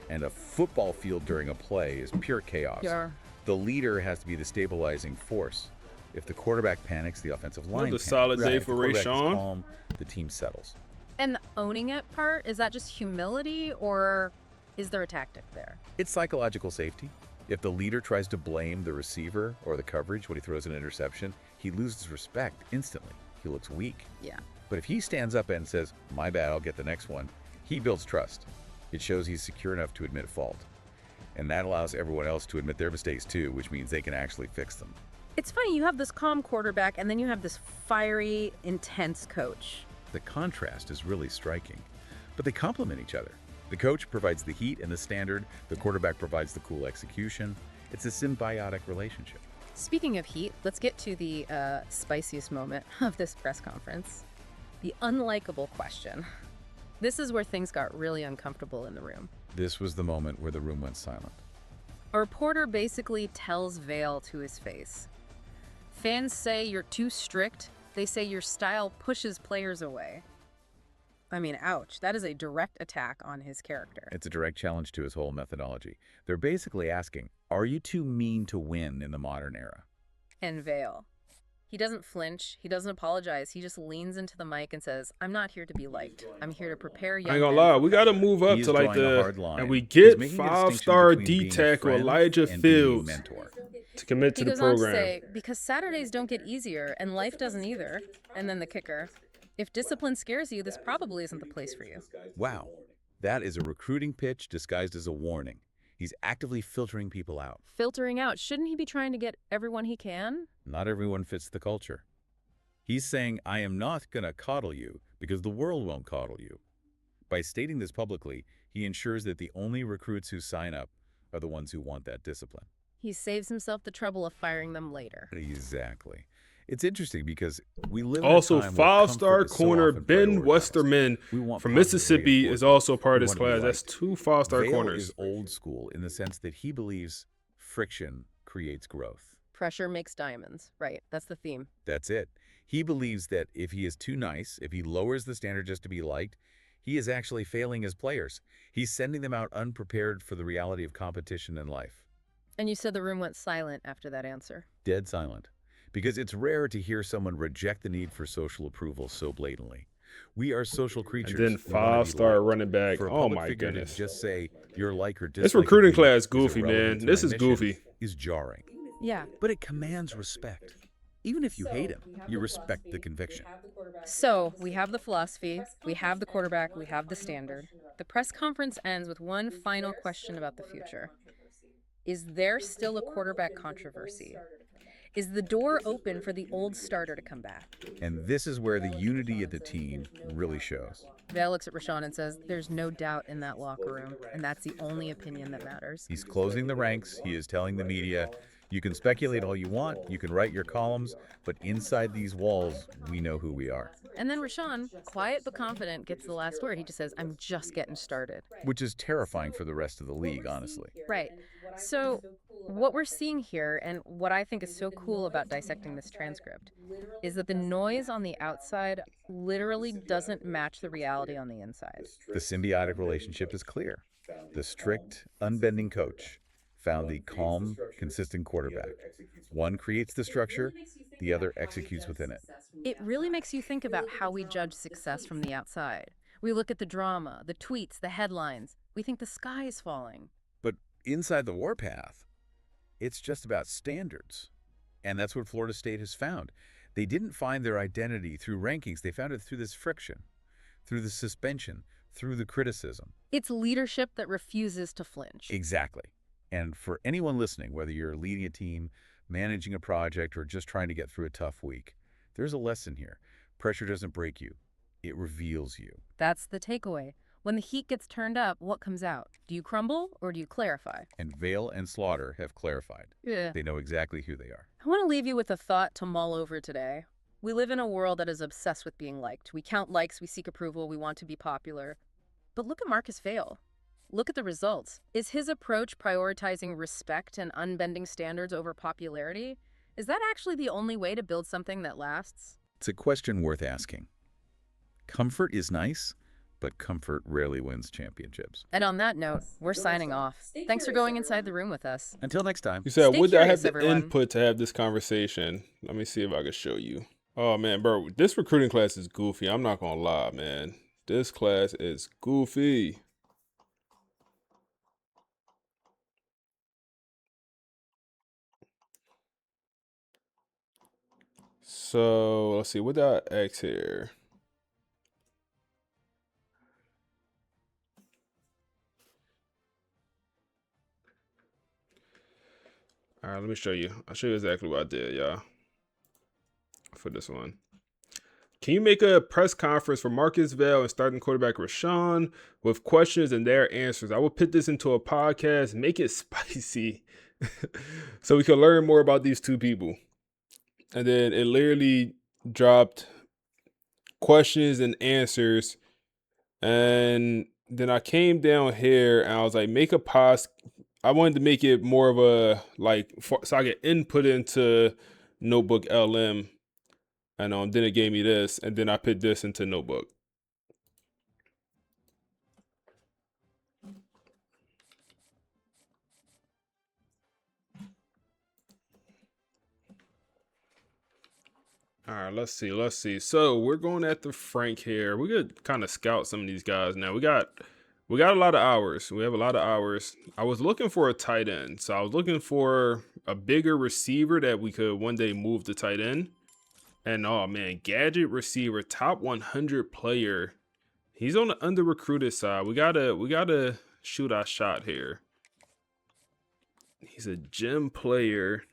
and a football field during a play is pure chaos. Yeah. The leader has to be the stabilizing force. If the quarterback panics, the offensive line Another panics. solid day If for the quarterback is Rashawn. calm, the team settles. And the owning it part, is that just humility or is there a tactic there? It's psychological safety. If the leader tries to blame the receiver or the coverage when he throws an interception, he loses respect instantly. He looks weak. Yeah. But if he stands up and says, my bad, I'll get the next one, he builds trust. It shows he's secure enough to admit fault. And that allows everyone else to admit their mistakes too, which means they can actually fix them. It's funny, you have this calm quarterback and then you have this fiery, intense coach. The contrast is really striking, but they complement each other. The coach provides the heat and the standard, the quarterback provides the cool execution. It's a symbiotic relationship. Speaking of heat, let's get to the spiciest moment of this press conference. The unlikable question. This is where things got really uncomfortable in the room. This was the moment where the room went silent. A reporter basically tells Vale to his face. Fans say you're too strict. They say your style pushes players away. I mean, ouch. That is a direct attack on his character. It's a direct challenge to his whole methodology. They're basically asking, are you too mean to win in the modern era? And Vale. He doesn't flinch. He doesn't apologize. He just leans into the mic and says, I'm not here to be liked. I'm here to prepare young I ain't gonna men lie, for we gotta pressure." move up He is to like drawing a hard line. and we He's get making a distinction 5-star between D being a tackle friend Elijah and being a Fields mentor. to commit to He the goes on to program. say, because Saturdays don't get easier and life doesn't either. And then the kicker, if discipline scares you, this probably isn't the place for you. Wow, that is a recruiting pitch disguised as a warning. He's actively filtering people out. Filtering out, shouldn't he be trying to get everyone he can? Not everyone fits the culture. He's saying, I am not going to coddle you because the world won't coddle you. By stating this publicly, he ensures that the only recruits who sign up are the ones who want that discipline. He saves himself the trouble of firing them later. Exactly. It's interesting because we live Also, in a time where 5-star comfort is so corner often Ben prioritized. Westerman We want from positive Mississippi is reinforcement. also part of We this want to be class. That's liked. 2 5-star Vale corners. is old school in the sense that he believes friction creates growth. Pressure makes diamonds. Right, that's the theme. That's it. He believes that if he is too nice, if he lowers the standard just to be liked, he is actually failing his players. He's sending them out unprepared for the reality of competition in life. And you said the room went silent after that answer. Dead silent. Because it's rare to hear someone reject the need for social approval so blatantly. We are social creatures. And then We wanna be 5-star liked. running back. For a Oh public my figure to goodness. just say your like or dislike This recruiting of me class is goofy, irrelevant man. to This my is mission goofy. is jarring. Yeah. But it commands respect. Even if you hate him, you respect the conviction. So, we have the philosophy, we have the quarterback, we have the standard. The press conference ends with one final question about the future. Is there still a quarterback controversy? Is the door open for the old starter to come back? And this is where the unity of the team really shows. Vale looks at Rashawn and says, there's no doubt in that locker room, and that's the only opinion that matters. He's closing the ranks. He is telling the media, you can speculate all you want, you can write your columns, but inside these walls, we know who we are. And then Rashawn, quiet but confident, gets the last word. He just says, I'm just getting started. Which is terrifying for the rest of the league, honestly. Right. So what we're seeing here, and what I think is so cool about dissecting this transcript, is that the noise on the outside literally doesn't match the reality on the inside. The symbiotic relationship is clear. The strict, unbending coach found the calm, consistent quarterback. One creates the structure, the other executes within it. It really makes you think about how we judge success from the outside. We look at the drama, the tweets, the headlines. We think the sky is falling. But inside the warpath, it's just about standards. And that's what Florida State has found. They didn't find their identity through rankings. They found it through this friction, through the suspension, through the criticism. It's leadership that refuses to flinch. Exactly. And for anyone listening, whether you're leading a team, managing a project, or just trying to get through a tough week, there's a lesson here. Pressure doesn't break you. It reveals you. That's the takeaway. When the heat gets turned up, what comes out? Do you crumble or do you clarify? And Vale and Slaughter have clarified. Yeah. They know exactly who they are. I want to leave you with a thought to mull over today. We live in a world that is obsessed with being liked. We count likes, we seek approval, we want to be popular. But look at Marcus Vale. Look at the results. Is his approach prioritizing respect and unbending standards over popularity? Is that actually the only way to build something that lasts? It's a question worth asking. Comfort is nice, but comfort rarely wins championships. And on that note, we're signing off. Thanks for going inside the room with us. Until next time. You said, Stay would I have curious, the everyone. input to have this conversation? Let me see if I can show you. Oh, man, bro, this recruiting class is goofy. I'm not going to lie, man. This class is goofy. So, let's see. What did I X here? All right, let me show you. I'll show you exactly what I did, y'all, for this one. Can you make a press conference for Marcus Vale and starting quarterback Rashawn with questions and their answers? I will put this into a podcast, make it spicy, so we can learn more about these two people. And then it literally dropped questions and answers. And then I came down here and I was like, make a post. I wanted to make it more of a, like, so I get input into Notebook LM. And then it gave me this, and then I put this into Notebook. All right, let's see. So we're going at the Frank here. We could kind of scout some of these guys now. We got a lot of hours. We have a lot of hours. I was looking for a tight end, so I was looking for a bigger receiver that we could one day move to tight end. And oh man, gadget receiver, top 100 player. He's on the under recruited side. We gotta shoot our shot here. He's a gym player.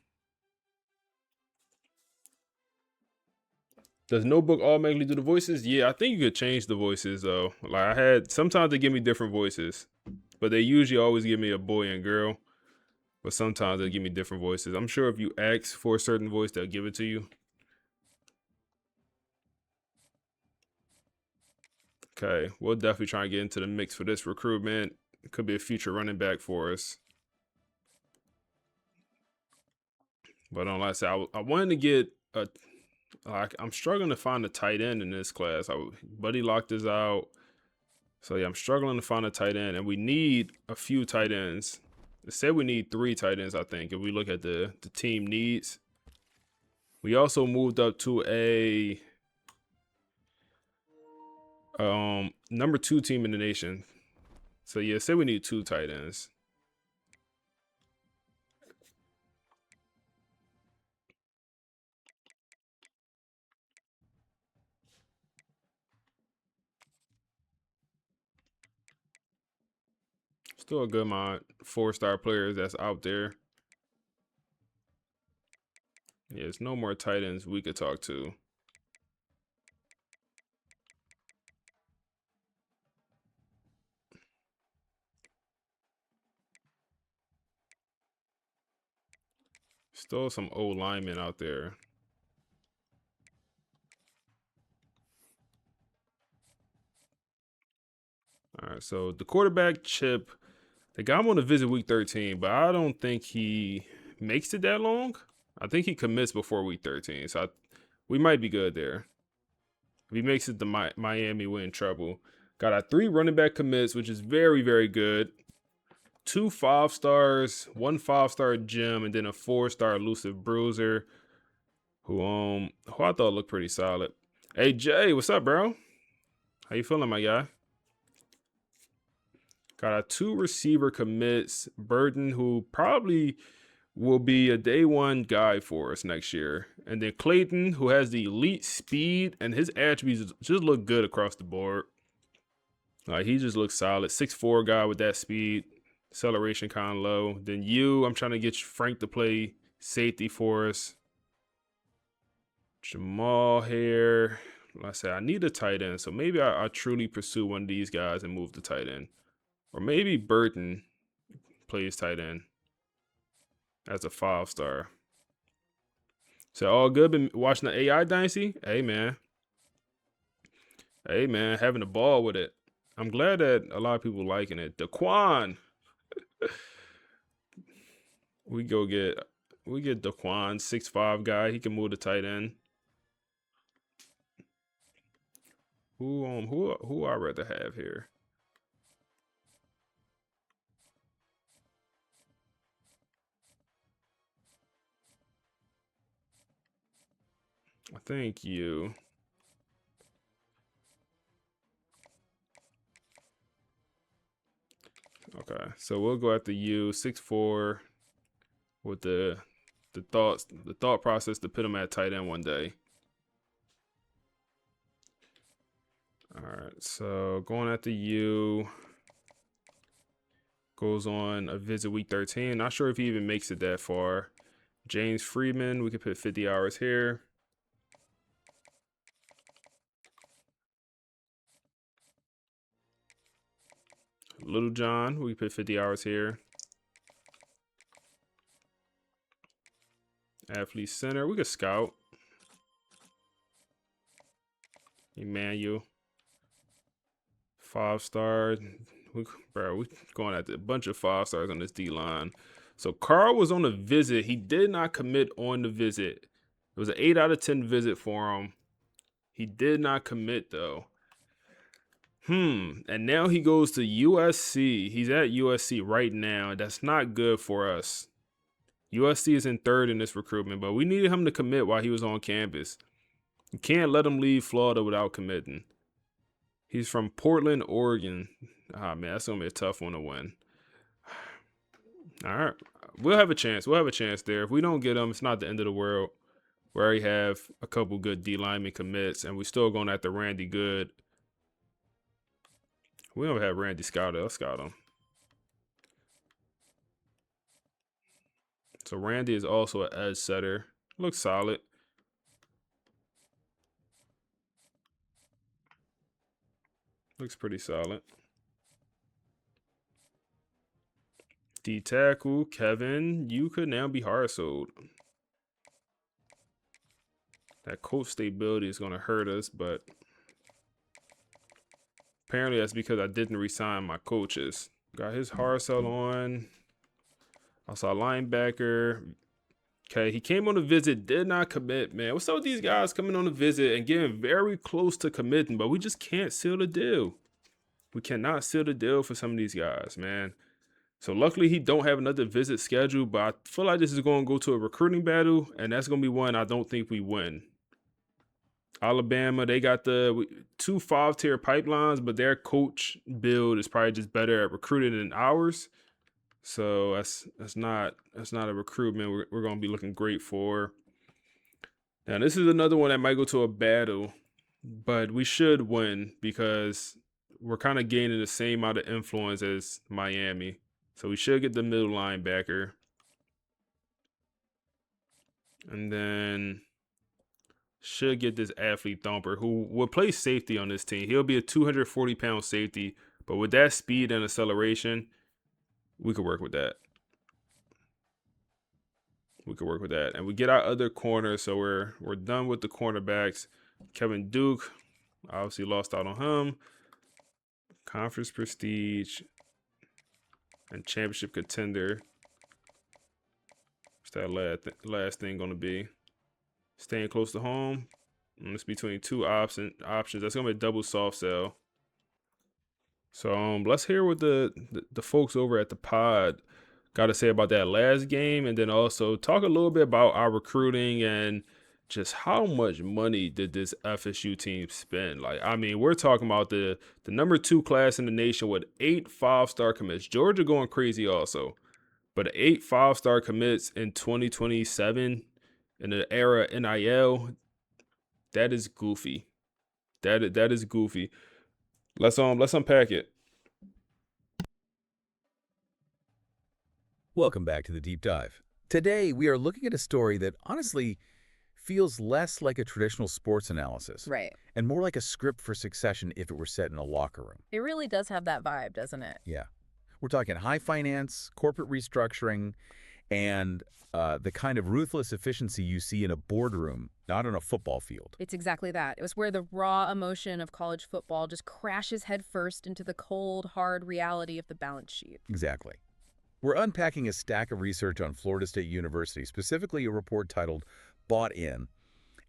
Does Notebook automatically do the voices? Yeah, I think you could change the voices though. Like sometimes they give me different voices, but they usually always give me a boy and girl. But sometimes they give me different voices. I'm sure if you ask for a certain voice, they'll give it to you. Okay, we'll definitely try and get into the mix for this recruitment. It could be a future running back for us. But like I said, I wanted to get a. I'm struggling to find a tight end in this class. Buddy locked us out. So yeah, I'm struggling to find a tight end, and we need a few tight ends. They said we need 3 tight ends, I think, if we look at the team needs. We also moved up to a number 2 team in the nation. So yeah, say we need 2 tight ends. Still a good amount 4-star players that's out there. Yeah, there's no more tight ends we could talk to. Still some old linemen out there. All right, so the quarterback Chip, they got him on a visit week 13, but I don't think he makes it that long. I think he commits before week 13, so we might be good there. If he makes it to Miami, we're in trouble. Got our 3 running back commits, which is very, very good. 2 5-stars, 1 5-star gym, and then a 4-star elusive bruiser, who I thought looked pretty solid. Hey Jay, what's up, bro? How you feeling, my guy? Got our 2 receiver commits. Burden, who probably will be a day one guy for us next year. And then Clayton, who has the elite speed and his attributes just look good across the board. Like he just looks solid. 6'4" guy with that speed, acceleration kind of low. Then I'm trying to get Frank to play safety for us. Jamal here. Like I said, I need a tight end, so maybe I truly pursue one of these guys and move the tight end. Or maybe Burton plays tight end as a 5-star. So all good. Been watching the AI Dynasty? Hey man, having a ball with it. I'm glad that a lot of people liking it. Daquan. we get Daquan, 6'5" guy. He can move the tight end. Who I'd rather have here? I think you. Okay, so we'll go after you, 6'4", with the thought process to put him at tight end one day. All right, so going after you goes on a visit week 13. Not sure if he even makes it that far. James Freeman, we could put 50 hours here. Little John, we put 50 hours here. Athlete center, we could scout. Emmanuel, 5-star. We going at a bunch of 5-stars on this D line. So Carl was on a visit. He did not commit on the visit. It was an 8 out of 10 visit for him. He did not commit though. And now he goes to USC. He's at USC right now. That's not good for us. USC is in third in this recruitment, but we needed him to commit while he was on campus. You can't let him leave Florida without committing. He's from Portland, Oregon. Ah, man, that's going to be a tough one to win. All right. We'll have a chance. We'll have a chance there. If we don't get him, it's not the end of the world. We already have a couple good D lineman commits, and we're still going after Randy Good. We don't have Randy scouted. Let's scout him. So Randy is also an edge setter. Looks solid. Looks pretty solid. D tackle, Kevin, you could now be hard sold. That coach stability is going to hurt us, but apparently that's because I didn't resign my coaches. Got his hard sell on. I saw linebacker. Okay, he came on a visit, did not commit, man. What's up with these guys coming on a visit and getting very close to committing, but we just can't seal the deal. We cannot seal the deal for some of these guys, man. So luckily he don't have another visit scheduled, but I feel like this is going to go to a recruiting battle, and that's going to be one I don't think we win. Alabama, they got the 2 5-tier pipelines, but their coach build is probably just better at recruiting than ours. So that's not a recruitment we're going to be looking great for. Now this is another one that might go to a battle, but we should win because we're kind of gaining the same amount of influence as Miami. So we should get the middle linebacker. And then should get this athlete thumper who will play safety on this team. He'll be a 240-pound safety, but with that speed and acceleration, we could work with that. And we get our other corner, so we're done with the cornerbacks. Kevin Duke, obviously lost out on him. Conference prestige and championship contender. What's that last thing going to be? Staying close to home. And it's between two options. That's going to be a double soft sell. So let's hear what the folks over at the pod got to say about that last game, and then also talk a little bit about our recruiting and just how much money did this FSU team spend. Like, I mean, we're talking about the number 2 class in the nation with 8 5-star commits. Georgia going crazy also. But 8 5-star commits in 2027 in the era NIL, that is goofy. That is goofy. Let's unpack it. Welcome back to the Deep Dive. Today, we are looking at a story that honestly feels less like a traditional sports analysis. Right. And more like a script for succession if it were set in a locker room. It really does have that vibe, doesn't it? Yeah. We're talking high finance, corporate restructuring, and the kind of ruthless efficiency you see in a boardroom, not on a football field. It's exactly that. It was where the raw emotion of college football just crashes headfirst into the cold, hard reality of the balance sheet. Exactly. We're unpacking a stack of research on Florida State University, specifically a report titled Bought In.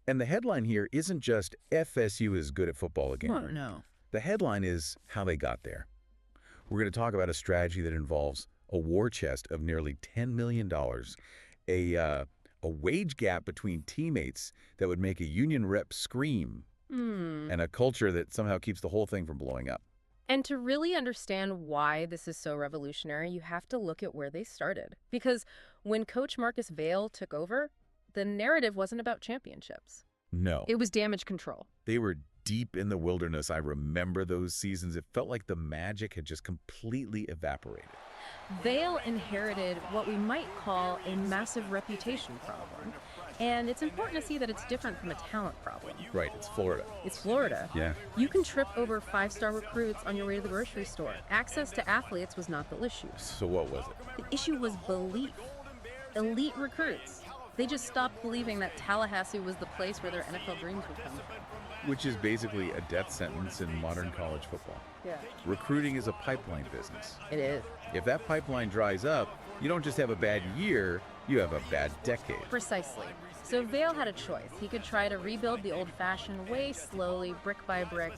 And the headline here isn't just FSU is good at football again. Oh, no. The headline is how they got there. We're going to talk about a strategy that involves a war chest of nearly $10 million, a wage gap between teammates that would make a union rep scream, and a culture that somehow keeps the whole thing from blowing up. And to really understand why this is so revolutionary, you have to look at where they started. Because when Coach Marcus Vail took over, the narrative wasn't about championships. No. It was damage control. They were deep in the wilderness. I remember those seasons. It felt like the magic had just completely evaporated. Vail inherited what we might call a massive reputation problem. And it's important to see that it's different from a talent problem. Right, it's Florida. It's Florida. Yeah. You can trip over 5-star recruits on your way to the grocery store. Access to athletes was not the issue. So what was it? The issue was belief. Elite recruits. They just stopped believing that Tallahassee was the place where their NFL dreams would come from. Which is basically a death sentence in modern college football. Yeah. Recruiting is a pipeline business. It is. If that pipeline dries up, you don't just have a bad year, you have a bad decade. Precisely. So Vail had a choice. He could try to rebuild the old-fashioned way, slowly, brick by brick,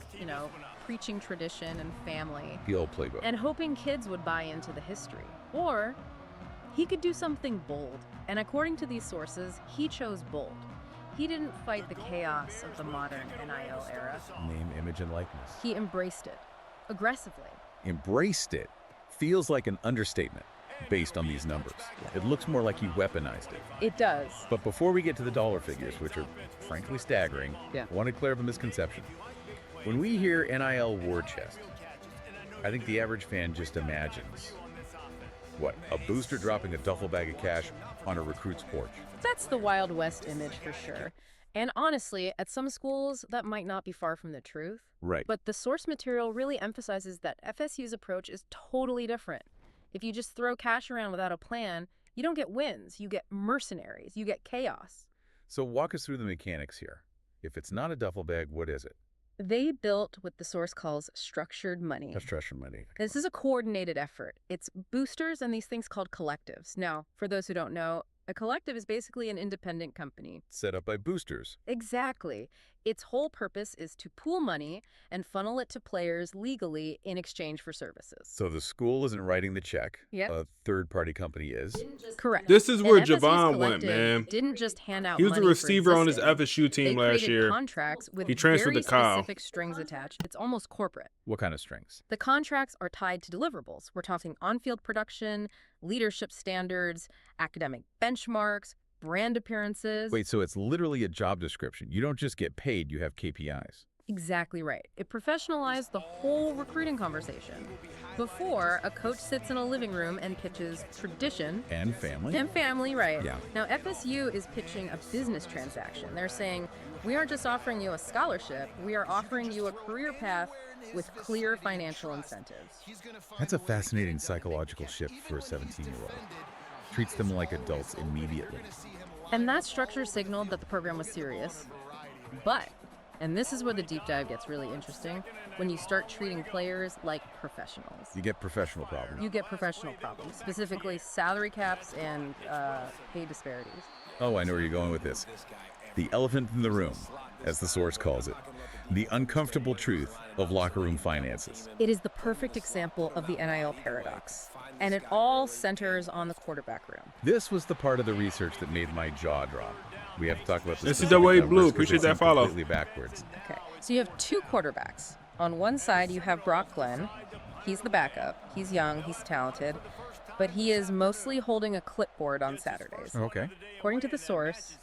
preaching tradition and family. The old playbook. And hoping kids would buy into the history. Or he could do something bold. And according to these sources, he chose bold. He didn't fight the chaos of the modern NIL era. Name, image, and likeness. He embraced it. Aggressively. Embraced it feels like an understatement based on these numbers. It looks more like he weaponized it. It does. But before we get to the dollar figures, which are frankly staggering, Yeah. I want to clear up a misconception. When we hear NIL war chest, I think the average fan just imagines, what, a booster dropping a duffel bag of cash on a recruit's porch. That's the Wild West image for sure. And honestly, at some schools, that might not be far from the truth. Right. But the source material really emphasizes that FSU's approach is totally different. If you just throw cash around without a plan, you don't get wins. You get mercenaries. You get chaos. So walk us through the mechanics here. If it's not a duffel bag, what is it? They built what the source calls structured money. That's structured money. This is a coordinated effort. It's boosters and these things called collectives. Now, for those who don't know, a collective is basically an independent company. Set up by boosters. Exactly. Its whole purpose is to pool money and funnel it to players legally in exchange for services. So the school isn't writing the check. Yep. A third-party company is. Correct. This is where And FSU's Javon went, collective man. Didn't just hand out He was the money for receiver on his existing. FSU team They last created year. contracts with He transferred very to Kyle. specific strings attached. It's almost corporate. What kind of strings? The contracts are tied to deliverables. We're talking on-field production, leadership standards, academic benchmarks, brand appearances. Wait, so it's literally a job description. You don't just get paid, you have KPIs. Exactly right. It professionalized the whole recruiting conversation. Before, a coach sits in a living room and pitches tradition. And family. And family, right. Yeah. Now, FSU is pitching a business transaction. They're saying, we aren't just offering you a scholarship, we are offering you a career path with clear financial incentives. That's a fascinating psychological shift for a 17-year-old. Treats them like adults immediately. And that structure signaled that the program was serious. But, and this is where the deep dive gets really interesting, when you start treating players like professionals. You get professional problems. You get professional problems, specifically salary caps and pay disparities. Oh, I know where you're going with this. The elephant in the room, as the source calls it. The uncomfortable truth of locker room finances. It is the perfect example of the NIL paradox. And it all centers on the quarterback room. This was the part of the research that made my jaw drop. We have to talk about this. NCAA Blue, appreciate that follow. Completely backwards. Okay, so you have two quarterbacks. On one side, you have Brock Glenn. He's the backup. He's young, he's talented, but he is mostly holding a clipboard on Saturdays. Okay. According to the source,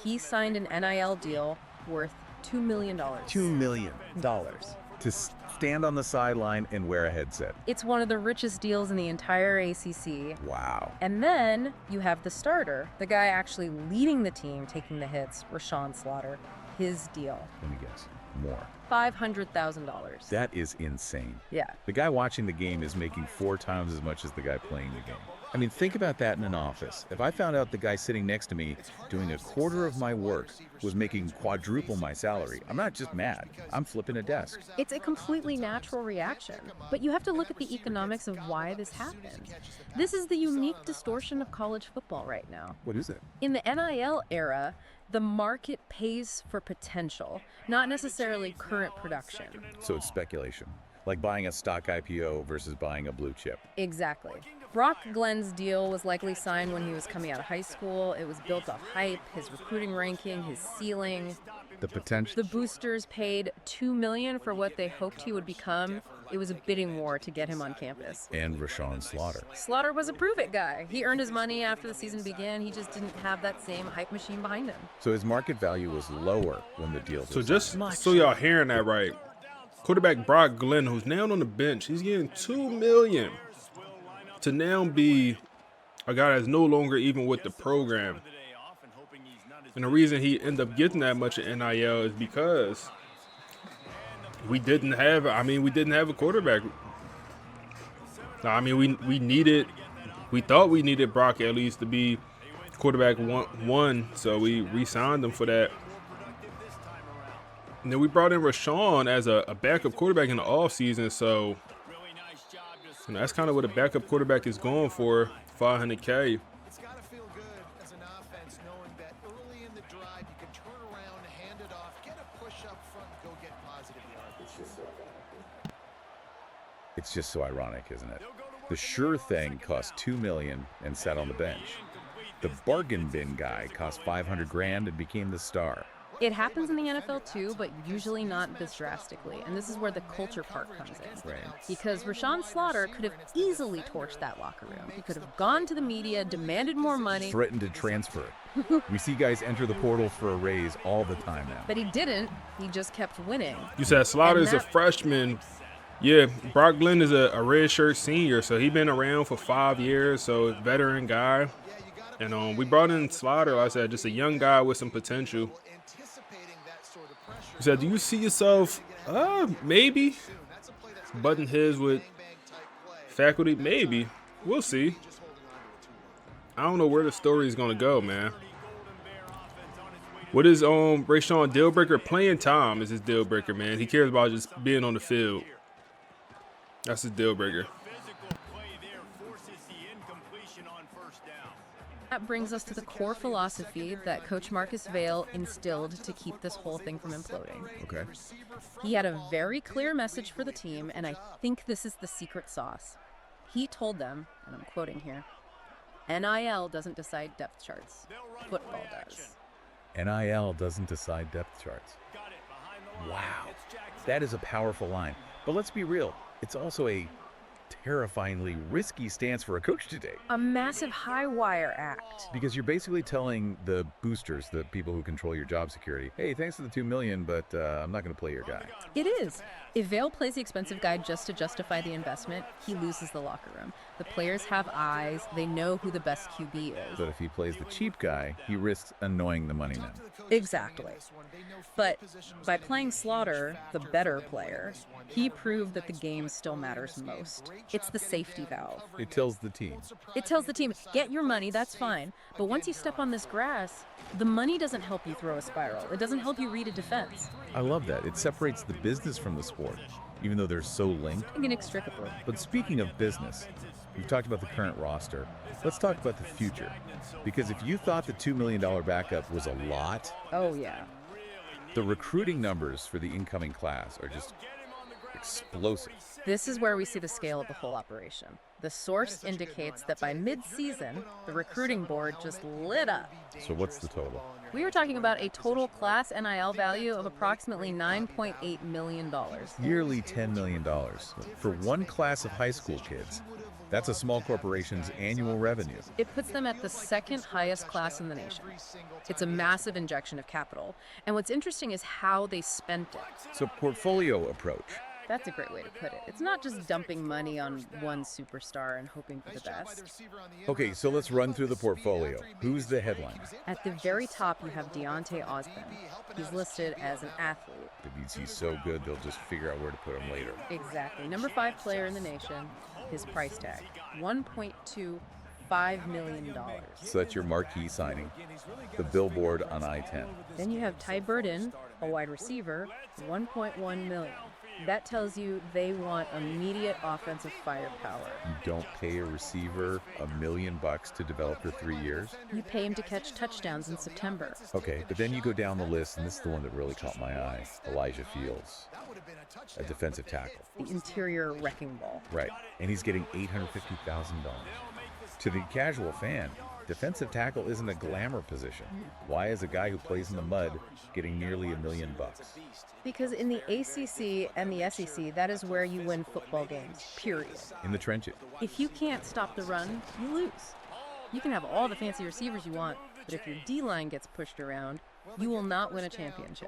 he signed an NIL deal worth $2 million. $2 million. To stand on the sideline and wear a headset. It's one of the richest deals in the entire ACC. Wow. And then you have the starter, the guy actually leading the team, taking the hits, Rashawn Slaughter. His deal. Let me guess. More. $500,000. That is insane. Yeah. The guy watching the game is making 4 times as much as the guy playing the game. I mean, think about that in an office. If I found out the guy sitting next to me doing a quarter of my work was making quadruple my salary, I'm not just mad. I'm flipping a desk. It's a completely natural reaction, but you have to look at the economics of why this happened. This is the unique distortion of college football right now. What is it? In the NIL era, the market pays for potential, not necessarily current production. So it's speculation, like buying a stock IPO versus buying a blue chip. Exactly. Brock Glenn's deal was likely signed when he was coming out of high school. It was built off hype, his recruiting ranking, his ceiling. The potential. The boosters paid $2 million for what they hoped he would become. It was a bidding war to get him on campus. And Rashawn Slaughter. Slaughter was a prove-it guy. He earned his money after the season began. He just didn't have that same hype machine behind him. So his market value was lower when the deal was So just so y'all hearing that right, quarterback Brock Glenn, who's now on the bench, he's getting $2 million to now be a guy that's no longer even with the program. And the reason he ended up getting that much in NIL is because we didn't have a quarterback. I mean, we thought we needed Brock at least to be quarterback one, so we re-signed him for that. And then we brought in Rashawn as a backup quarterback in the offseason, so that's kind of what a backup quarterback is going for, $500K. It's got to feel good as an offense knowing that early in the drive you can turn around, hand it off, get a push up front, go get positive yards. It's just so ironic, isn't it? The sure thing cost $2 million and sat on the bench. The bargain bin guy cost $500,000 and became the star. It happens in the NFL too, but usually not this drastically. And this is where the culture part comes in. Right. Because Rashawn Slaughter could have easily torched that locker room. He could have gone to the media, demanded more money. Threatened to transfer. We see guys enter the portal for a raise all the time now. But he didn't. He just kept winning. You said Slaughter's a freshman. Yeah, Brock Glenn is a redshirt senior, so he's been around for 5 years, so veteran guy. And we brought in Slaughter, like I said, just a young guy with some potential. He said, do you see yourself, maybe, butting heads with faculty? Maybe. We'll see. I don't know where the story is going to go, man. What is Rashawn deal breaker? Playing time is his deal breaker, man. He cares about just being on the field. That's his deal breaker. That brings us to the core philosophy that Coach Marcus Vail instilled to keep this whole thing from imploding. Okay. He had a very clear message for the team, and I think this is the secret sauce. He told them, and I'm quoting here, NIL doesn't decide depth charts. Football does. NIL doesn't decide depth charts. Wow. That is a powerful line. But let's be real. It's also a terrifyingly risky stance for a coach today. A massive high wire act. Because you're basically telling the boosters, the people who control your job security, hey, thanks for the $2 million, but I'm not going to play your guy. It is. If Vail plays the expensive guy just to justify the investment, he loses the locker room. The players have eyes. They know who the best QB is. But if he plays the cheap guy, he risks annoying the money men. Exactly. But by playing Slaughter, the better player, he proved that the game still matters most. It's the safety valve. It tells the team. It tells the team, get your money, that's fine. But once you step on this grass, the money doesn't help you throw a spiral. It doesn't help you read a defense. I love that. It separates the business from the sport, even though they're so linked. Inextricably. But speaking of business, we've talked about the current roster. Let's talk about the future. Because if you thought the $2 million backup was a lot, oh yeah, the recruiting numbers for the incoming class are just explosive. This is where we see the scale of the whole operation. The source indicates that by mid-season, the recruiting board just lit up. So what's the total? We are talking about a total class NIL value of approximately $9.8 million. Yearly $10 million. For one class of high school kids, that's a small corporation's annual revenue. It puts them at the second highest class in the nation. It's a massive injection of capital. And what's interesting is how they spent it. So portfolio approach. That's a great way to put it. It's not just dumping money on one superstar and hoping for the best. Okay, so let's run through the portfolio. Who's the headliner? At the very top, you have Deontay Osborne. He's listed as an athlete. That means he's so good, they'll just figure out where to put him later. Exactly. Number 5 player in the nation. His price tag, $1.25 million. So that's your marquee signing, the billboard on I-10. Then you have Ty Burden, a wide receiver, $1.1 million. That tells you they want immediate offensive firepower. You don't pay a receiver $1 million to develop for 3 years? You pay him to catch touchdowns in September. Okay, but then you go down the list, and this is the one that really caught my eye. Elijah Fields, a defensive tackle. The interior wrecking ball. Right, and he's getting $850,000. To the casual fan, defensive tackle isn't a glamour position. Why is a guy who plays in the mud getting nearly $1 million? Because in the ACC and the SEC, that is where you win football games, period. In the trenches. If you can't stop the run, you lose. You can have all the fancy receivers you want, but if your D-line gets pushed around, you will not win a championship.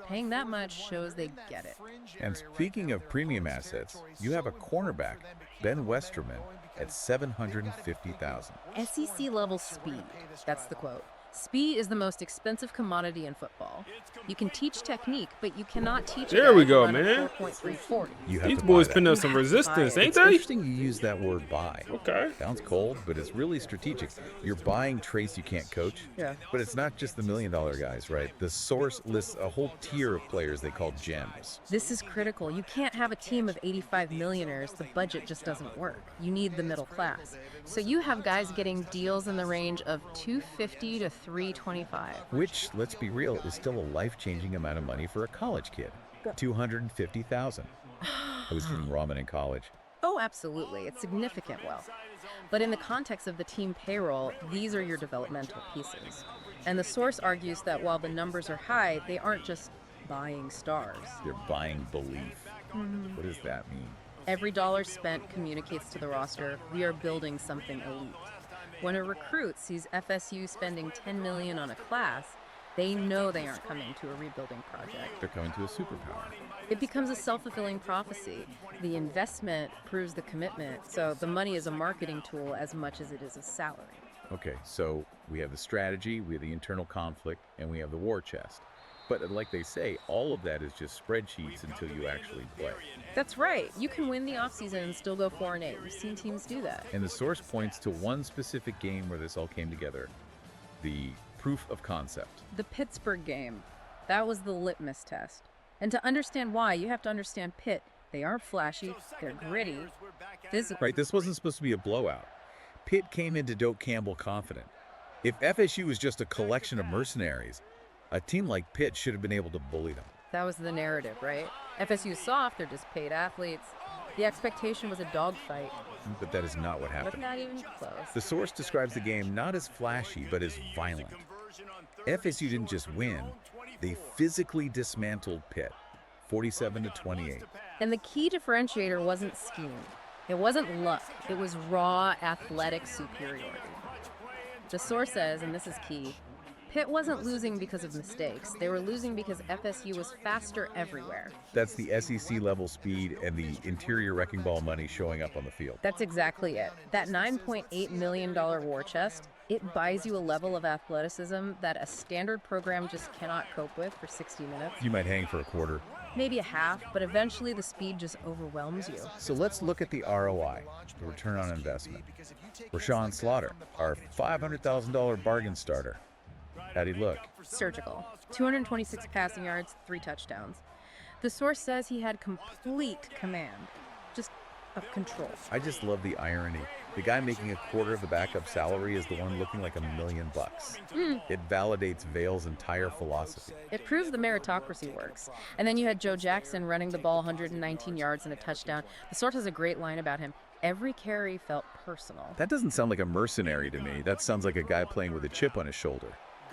Paying that much shows they get it. And speaking of premium assets, you have a cornerback, Ben Westerman, at $750,000. SEC level speed. That's the quote. Speed is the most expensive commodity in football. You can teach technique, but you cannot teach. There we go, man. man. 4.340. These boys putting up some resistance, ain't It's they? interesting you use that word buy. Okay. Sounds cold, but it's really strategic. You're buying traits you can't coach. Yeah. But it's not just the $1 million guys, right? The source lists a whole tier of players they call gems. This is critical. You can't have a team of 85 millionaires. The budget just doesn't work. You need the middle class. So you have guys getting deals in the range of $250 to $325. Which, let's be real, is still a life-changing amount of money for a college kid. $250,000. I was eating ramen in college. Oh, absolutely. It's significant wealth. But in the context of the team payroll, these are your developmental pieces. And the source argues that while the numbers are high, they aren't just buying stars. They're buying belief. What does that mean? Every dollar spent communicates to the roster, we are building something elite. When a recruit sees FSU spending $10 million on a class, they know they aren't coming to a rebuilding project. They're coming to a superpower. It becomes a self-fulfilling prophecy. The investment proves the commitment, so the money is a marketing tool as much as it is a salary. Okay, so we have the strategy, we have the internal conflict, and we have the war chest. But like they say, all of that is just spreadsheets until you actually play. That's right. You can win the offseason and still go 4-8. We've seen teams do that. And the source points to one specific game where this all came together. The proof of concept. The Pittsburgh game. That was the litmus test. And to understand why, you have to understand Pitt. They aren't flashy, they're gritty, physical. Right, this wasn't supposed to be a blowout. Pitt came into Doak Campbell confident. If FSU was just a collection of mercenaries, a team like Pitt should have been able to bully them. That was the narrative, right? FSU's soft, they're just paid athletes. The expectation was a dogfight. But that is not what But happened. not even close. The source describes the game not as flashy, but as violent. FSU didn't just win, they physically dismantled Pitt, 47-28. And the key differentiator wasn't scheme. It wasn't luck. It was raw athletic superiority. The source says, and this is key, Pitt wasn't losing because of mistakes. They were losing because FSU was faster everywhere. That's the SEC level speed and the interior wrecking ball money showing up on the field. That's exactly it. That $9.8 million war chest, it buys you a level of athleticism that a standard program just cannot cope with for 60 minutes. You might hang for a quarter. Maybe a half, but eventually the speed just overwhelms you. So let's look at the ROI, the return on investment. Rashawn Slaughter, our $500,000 bargain starter. How'd he look? Surgical. 226 passing yards, 3 touchdowns. The source says he had complete command, just of control. I just love the irony. The guy making a quarter of the backup salary is the one looking like $1 million. It validates Vail's entire philosophy. It proves the meritocracy works. And then you had Joe Jackson running the ball 119 yards and a touchdown. The source has a great line about him. Every carry felt personal. That doesn't sound like a mercenary to me. That sounds like a guy playing with a chip on his shoulder.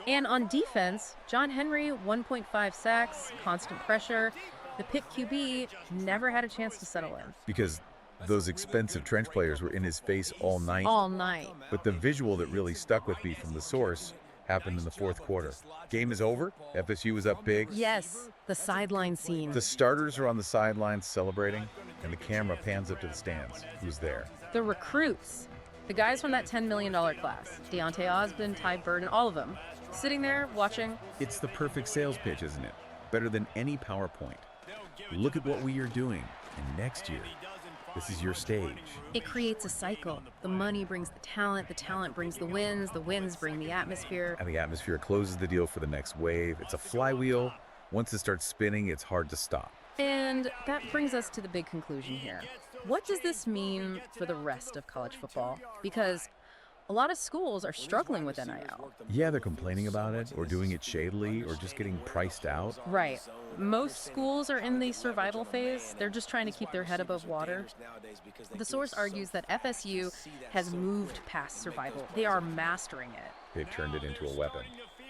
And on defense, John Henry, 1.5 sacks, constant pressure. The Pitt QB never had a chance to settle in. Because those expensive trench players were in his face all night. All night. But the visual that really stuck with me from the source happened in the fourth quarter. Game is over. FSU was up big. Yes, the sideline scene. The starters are on the sidelines celebrating, and the camera pans up to the stands. Who's there? The recruits. The guys from that $10 million class. Deontay Osborne, Ty Burden, all of them. Sitting there watching. It's the perfect sales pitch, isn't it? Better than any PowerPoint. Look at what we are doing, and next year, this is your stage. It creates a cycle. The money brings the talent brings the wins bring the atmosphere. And the atmosphere closes the deal for the next wave. It's a flywheel. Once it starts spinning, it's hard to stop. And that brings us to the big conclusion here. What does this mean for the rest of college football? Because a lot of schools are struggling with NIL. Yeah, they're complaining about it, or doing it shadily, or just getting priced out. Right. Most schools are in the survival phase. They're just trying to keep their head above water. The source argues that FSU has moved past survival. They are mastering it. They've turned it into a weapon.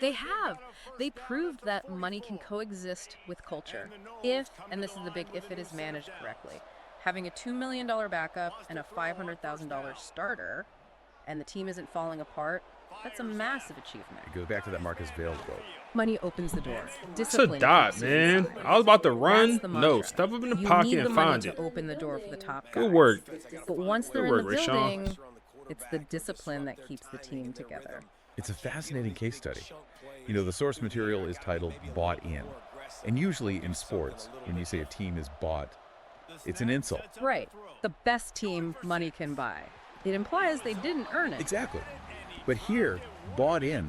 They have. They proved that money can coexist with culture. If, and this is the big if, it is managed correctly. Having a $2 million backup and a $500,000 starter, and the team isn't falling apart, that's a massive achievement. It goes back to that Marcus Vail quote. Money opens the door. It's a dot, man. I was about to run. No, step up in the pocket and find it. To open the door for the top guys. Good work. But once they're in the building, it's the discipline that keeps the team together. It's a fascinating case study. You know, the source material is titled Bought In. And usually in sports, when you say a team is bought, it's an insult. Right. The best team money can buy. It implies they didn't earn it. Exactly. But here, bought in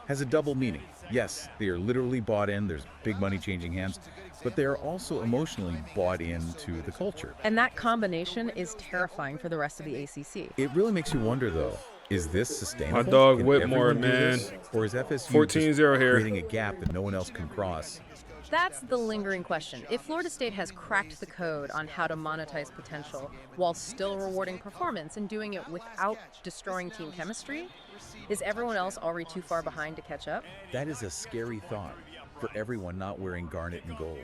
has a double meaning. Yes, they are literally bought in. There's big money changing hands. But they are also emotionally bought into the culture. And that combination is terrifying for the rest of the ACC. It really makes you wonder, though, is this sustainable? My dog Can Whitmore, everyone do man. this? Or is FSU 14-0 here. creating a gap that no one else can cross? That's the lingering question. If Florida State has cracked the code on how to monetize potential while still rewarding performance and doing it without destroying team chemistry, is everyone else already too far behind to catch up? That is a scary thought for everyone not wearing garnet and gold.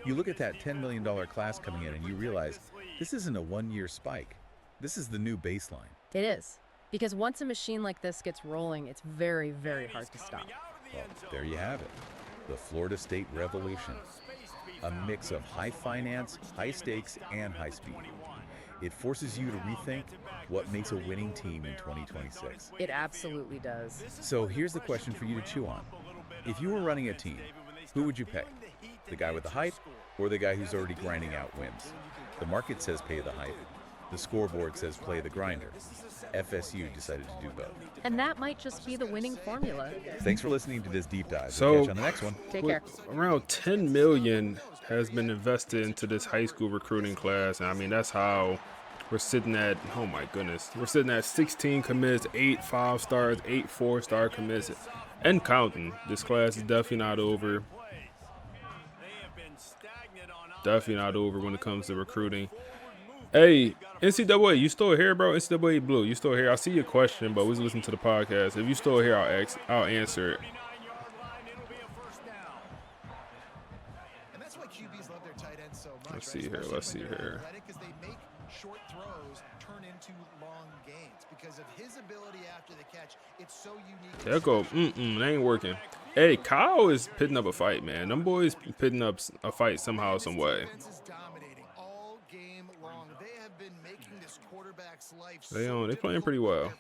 You look at that $10 million class coming in and you realize this isn't a one-year spike. This is the new baseline. It is. Because once a machine like this gets rolling, it's very, very hard to stop. Well, there you have it. The Florida State Revolution. A mix of high finance, high stakes, and high speed. It forces you to rethink what makes a winning team in 2026. It absolutely does. So here's the question for you to chew on. If you were running a team, who would you pick? The guy with the hype or the guy who's already grinding out wins? The market says pay the hype. The scoreboard says play the grinder. FSU decided to do both. And that might just be the winning formula. Thanks for listening to this deep dive. So, We'll catch you on the next one. Take care. Around $10 million has been invested into this high school recruiting class. And I mean, that's how we're sitting at, oh my goodness, we're sitting at 16 commits, 8 5-stars, 8 4-star commits, and counting. This class is definitely not over. Definitely not over when it comes to recruiting. Hey, NCAA, you still here, bro? NCAA Blue, you still here? I see your question, but we was listening to the podcast. If you still here, I'll answer it. And that's why QBs love their tight ends so much. Let's see here. Let's see here. Because they make short throws turn into long gains. Because of his ability after the catch, it's so unique. There go. That ain't working. Hey, Kyle is pitting up a fight, man. Them boys pitting up a fight somehow, some way. They playing pretty well.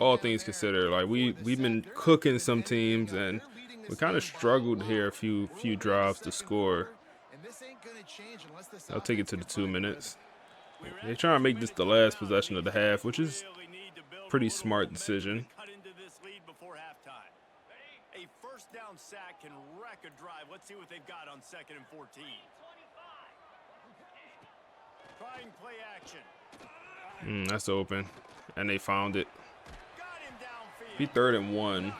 All things considered, like we've been cooking some teams, and we kind of struggled here a few drives to score. I'll take it to the 2 minutes. They're trying to make this the last possession of the half, which is pretty smart decision. A first down sack can wreck a drive. Let's see what they've got on 2nd and 14. Trying play action. That's open. And they found it. Be 3rd and 1.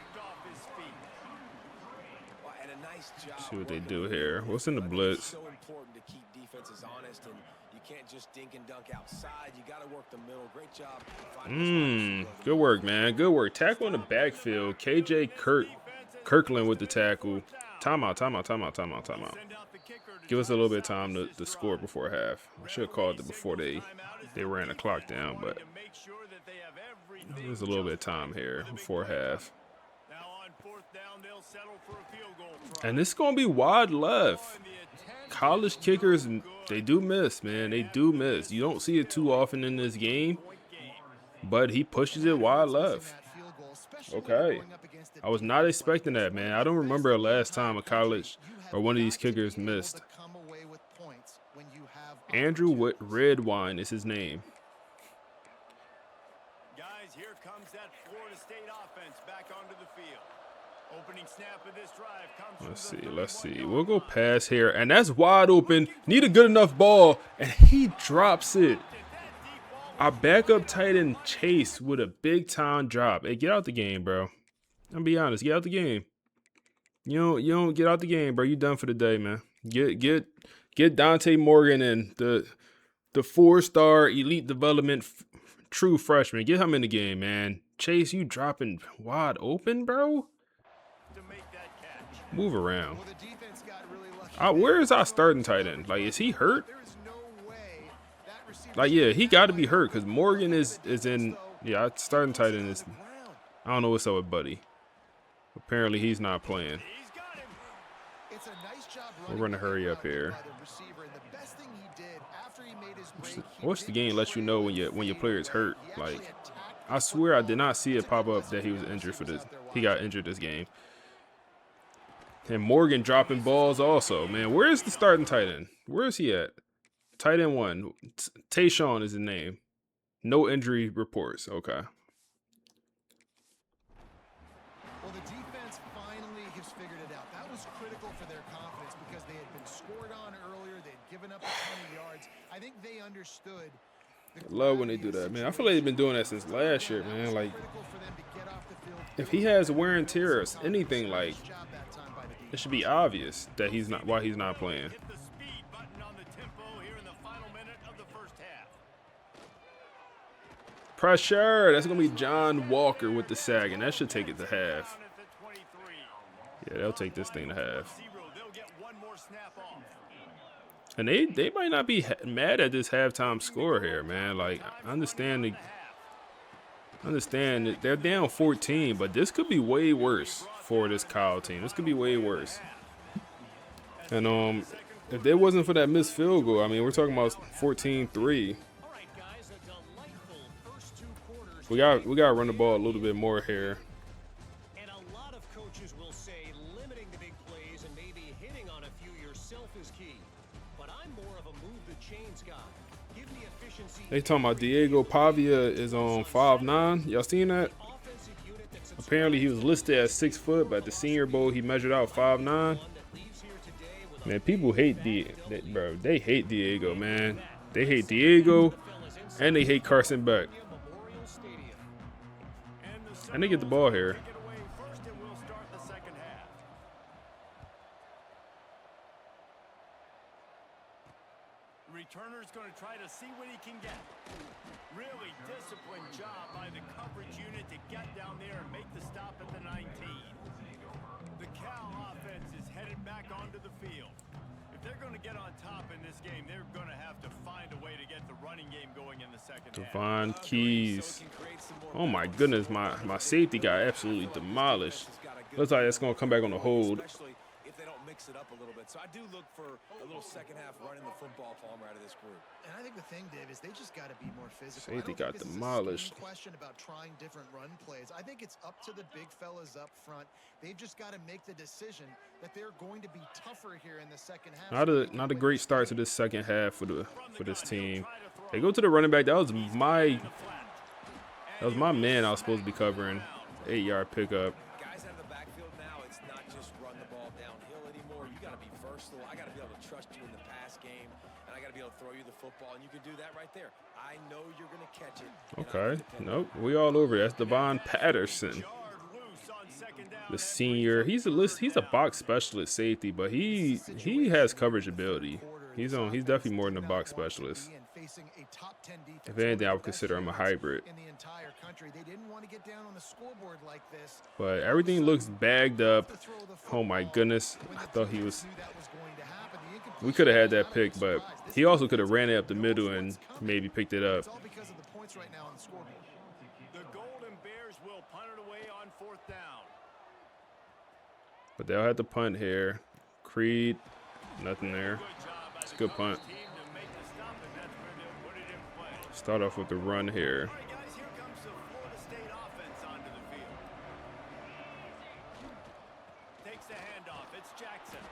See what they do here. What's in the blitz? So important to keep defenses honest, and you can't just dink and dunk outside. You got to work the middle. Great job. Good work, man. Good work. Tackle in the backfield. Kirkland with the tackle. Timeout. Give us a little bit of time to score before half. I should have called it before they ran the clock down, but there's a little bit of time here before half. And this is going to be wide left. College kickers, they do miss, man. They do miss. You don't see it too often in this game, but he pushes it wide left. Okay. I was not expecting that, man. I don't remember the last time a college or one of these kickers missed. Andrew Redwine is his name. Guys, here comes that Florida State offense back onto the field. Opening snap of this drive comes Let's see. We'll go pass here, and that's wide open. Need a good enough ball, and he drops it. Our backup tight end Chase with a big time drop. Hey, get out the game, bro. I'm be honest, get out the game. You don't get out the game, bro. You done for the day, man. Get Dante Morgan and the 4-star elite development true freshman. Get him in the game, man. Chase, you dropping wide open, bro. Move around. Where is our starting tight end? Like, is he hurt? Like, yeah, he got to be hurt because Morgan is in. Yeah, our starting tight end is. I don't know what's up with Buddy. Apparently, he's not playing. We're going to hurry up here. Watch the game lets you know when your player is hurt. Like, I swear I did not see it pop up that he was injured for this. He got injured this game. And Morgan dropping balls also. Man, where is the starting tight end? Where is he at? Tight end 1. Tayshawn is his name. No injury reports. Okay. Well, the defense finally has figured it out. That was critical for their confidence because they had been scored on earlier. They had given up a ton of yards. I think they understood. I love when they do that, man. I feel like they've been doing that since last year, man. Like, if he has wear and tear or anything, like, it should be obvious that why he's not playing. Pressure. That's going to be John Walker with the sag, and that should take it to half. Yeah, they'll take this thing to half. And they might not be mad at this halftime score here, man. Like, I understand that they're down 14, but this could be way worse for this Kyle team. This could be way worse. And if it wasn't for that missed field goal, I mean, we're talking about 14-3. We got to run the ball a little bit more here. And a lot of coaches will say limiting the big plays and maybe hitting on a few yourself is key. But I'm more of a move the chains guy. Give me efficiency. They talking about Diego Pavia is on 5'9". Y'all seen that? Apparently he was listed at 6 foot, but at the Senior Bowl he measured out 5'9". Man, people hate bro. They hate Diego, man. They hate Diego, and they hate Carson Beck. And they get the ball here. Returner's going to try to see what he can get. Really disciplined job by the coverage unit to get down there and make the stop at the 19. The Cal offense is headed back onto the field. If they're going to get on top in this game, they're going to have to find a way to get the running game going in the second half. Devon Keys. Oh my goodness, my safety got absolutely demolished. Looks like it's going to come back on the hold. If they don't mix it up a little bit. So I do look for a little second half running the football Palmer out of this group. And I think the thing, Dave, is they just got to be more physical. Safety got demolished. Question about trying different run plays. I think it's up to the big fellas up front. They've just got to make the decision that they're going to be tougher here in the second half. Not a great start to this second half for this team. They go to the running back. That was my man I was supposed to be covering. 8-yard pickup. Guys out of the backfield now, it's not just run the ball downhill anymore. You got to be versatile. I got to be able to trust you in the pass game, and I got to be able to throw you the football, and you can do that right there. I know you're going to catch it. Okay. Nope. We all over. That's Devon Patterson, the senior. He's a box specialist safety, but he has coverage ability. He's definitely more than a box specialist. If anything, I would consider him a hybrid. But everything looks bagged up. Oh my goodness. I thought he was. We could have had that pick, but he also could have ran it up the middle and maybe picked it up. But they'll have to punt here. Creed, nothing there. It's a good punt. Start off with the run here. Takes the handoff. It's Jackson.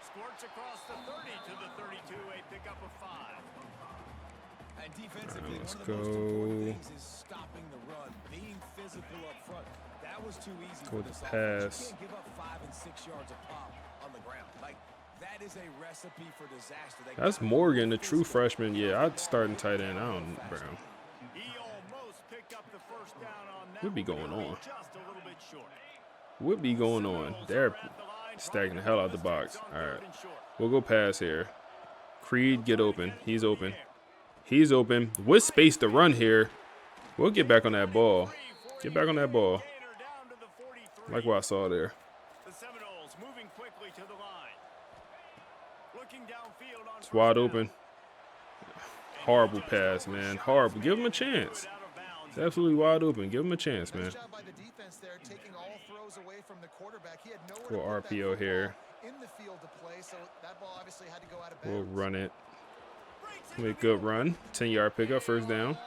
Squirts across the 30 to the 32, a pickup of 5. And defensively, Let's one of the most important go. things is stopping the run, being physical up front. That was too easy Go for with this the offense. pass. You can't give up 5 and 6 yards a pop on the ground. Like, that is a recipe for disaster. That's Morgan, the true freshman. Yeah, I'd start in tight end. I don't, bro. What be going on? What be going on? They're stacking the hell out the box. All right, we'll go pass here. Creed, get open. He's open. He's open. With space to run here. We'll get back on that ball. Get back on that ball. Like what I saw there. It's wide open. Horrible pass, man. Horrible. Give him a chance. It's absolutely wide open. Give him a chance, man. Go RPO here. We'll run it. Make a good run. 10-yard pickup, first down.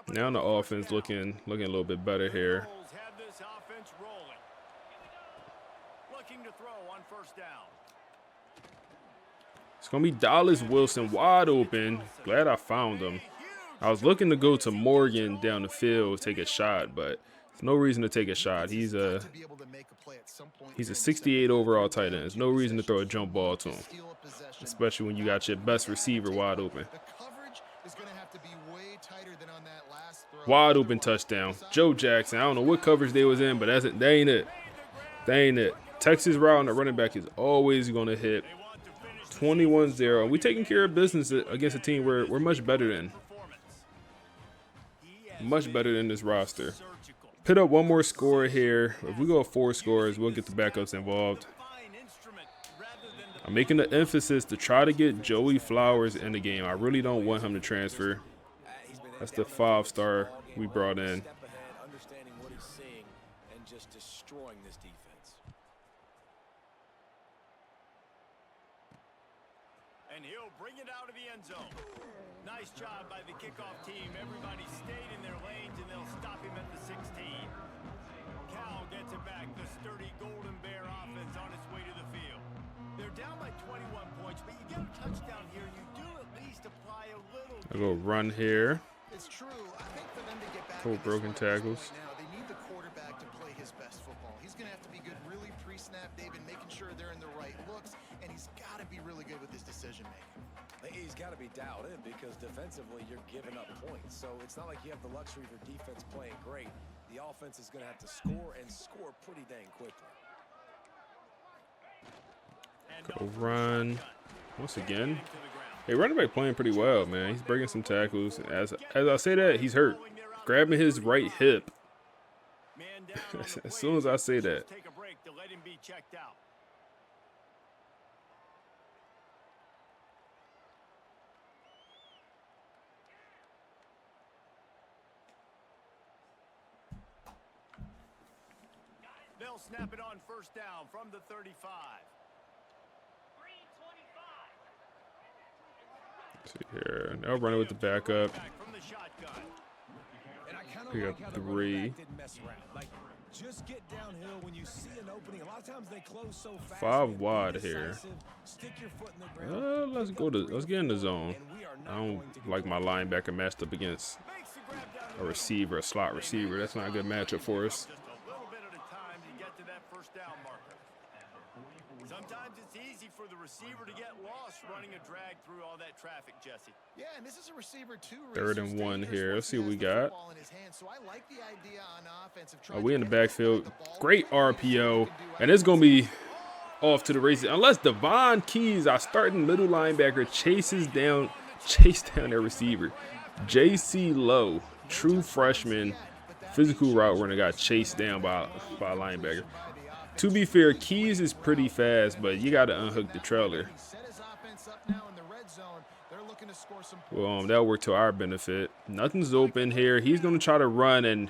Now the offense looking a little bit better here. It's going to be Dallas Wilson wide open. Glad I found him. I was looking to go to Morgan down the field, take a shot, but there's no reason to take a shot. He's a 68 overall tight end. There's no reason to throw a jump ball to him, especially when you got your best receiver wide open. Wide open touchdown. Joe Jackson. I don't know what coverage they was in, but that's it. That ain't it. That ain't it. Texas route and the running back is always going to hit. 21-0. We taking care of business against a team we're much better than. Much better than this roster. Put up one more score here. If we go 4 scores, we'll get the backups involved. I'm making the emphasis to try to get Joey Flowers in the game. I really don't want him to transfer. That's the 5-star we brought in. And he'll bring it out of the end zone. Nice job by the kickoff team. Everybody stayed in their lanes, and they'll stop him at the 16. Cal gets it back. The sturdy Golden Bear offense on its way to the field. They're down by 21 points, but you get a touchdown here, and you do at least apply a little. I'll go run here. It's true. I think for them to get back Couple broken tackles. right now, they need the quarterback to play his best football. He's going to have to be good really pre-snap, David, making sure they're in the right looks, and he's got to be really good with his decision-making. He's got to be dialed in because defensively you're giving up points. So it's not like you have the luxury for defense playing great. The offense is going to have to score and score pretty dang quickly. Go run. Once again. Hey, running back playing pretty well, man. He's breaking some tackles. As I say that, he's hurt. Grabbing his right hip. As soon as I say that. Take a break to let him be checked out. They'll snap it on first down from the 35. Let's see here. Now running with the backup. Pick up 3. Just get downhill when you see an opening. A lot of times they close so fast. 5 wide here. Let's get in the zone. I don't like my linebacker matched up against a receiver, a slot receiver. That's not a good matchup for us. Sometimes it's easy for for the receiver to get lost running a drag through all that traffic, Jesse. Yeah, and this is a receiver too. 3rd and 1 here. Let's see what we got. So I like the idea on offense of Oh, we in the backfield. Great RPO. And it's going to be off to the races. Unless Devon Keys, our starting middle linebacker, chase down their receiver. J.C. Lowe, true freshman, physical route runner, got chased down by a linebacker. To be fair, Keys is pretty fast, but you got to unhook the trailer. Well, that'll work to our benefit. Nothing's open here. He's going to try to run, and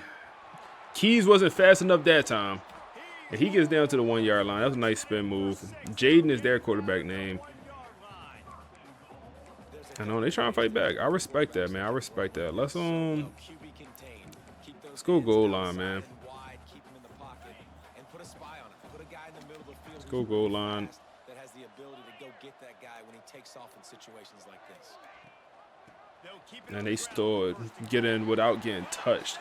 Keys wasn't fast enough that time. And he gets down to the 1-yard line. That was a nice spin move. Jaden is their quarterback name. I know, they trying to fight back. I respect that, man. I respect that. Let's go goal line, man. Let's go goal line. That has the ability to go get that guy when he takes off in situations like this. And they still get in without getting touched.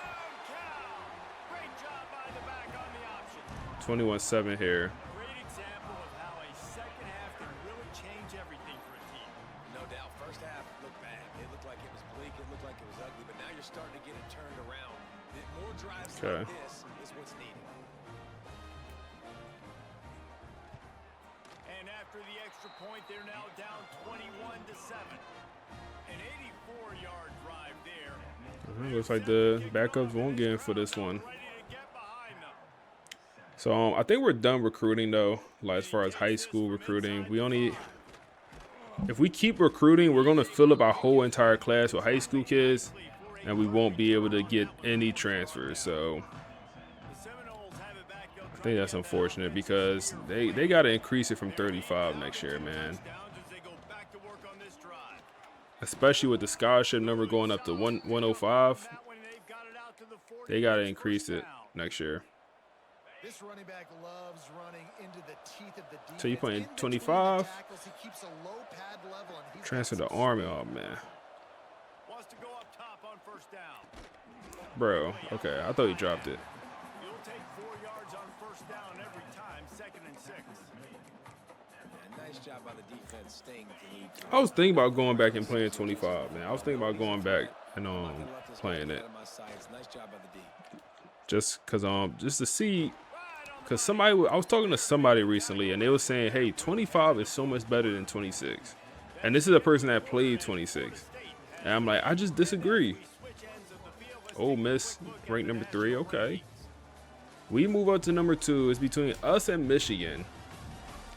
21-7 here. Great example of how a second half can really change everything for a team. No doubt. First half looked bad. It looked like it was bleak. It looked like it was ugly. But now you're starting to get it turned around. More drives like this is what's needed. And after the extra point, they're now down 21-7. An 84-yard drive there. Looks like the backups won't get in for this one. So I think we're done recruiting though, like as far as high school recruiting. If we keep recruiting, we're gonna fill up our whole entire class with high school kids, and we won't be able to get any transfers. So I think that's unfortunate because they gotta increase it from 35 next year, man. Especially with the scholarship number going up to 105, they gotta increase it next year. This running back loves running into the teeth of the defense. So you playing 25? Transfer to Army, oh man. Wants to go up top on first down. Bro, okay, I thought you dropped it. You'll take 4 yards on first down every time, 2nd and 6. Nice job by the defense staying to lead. I was thinking about going back and playing 25, man. I was thinking about going back and playing it. Nice job by the D. Just to see. Because I was talking to somebody recently, and they were saying, hey, 25 is so much better than 26. And this is a person that played 26. And I'm like, I just disagree. Ole Miss, ranked number 3, okay. We move up to number 2. It's between us and Michigan.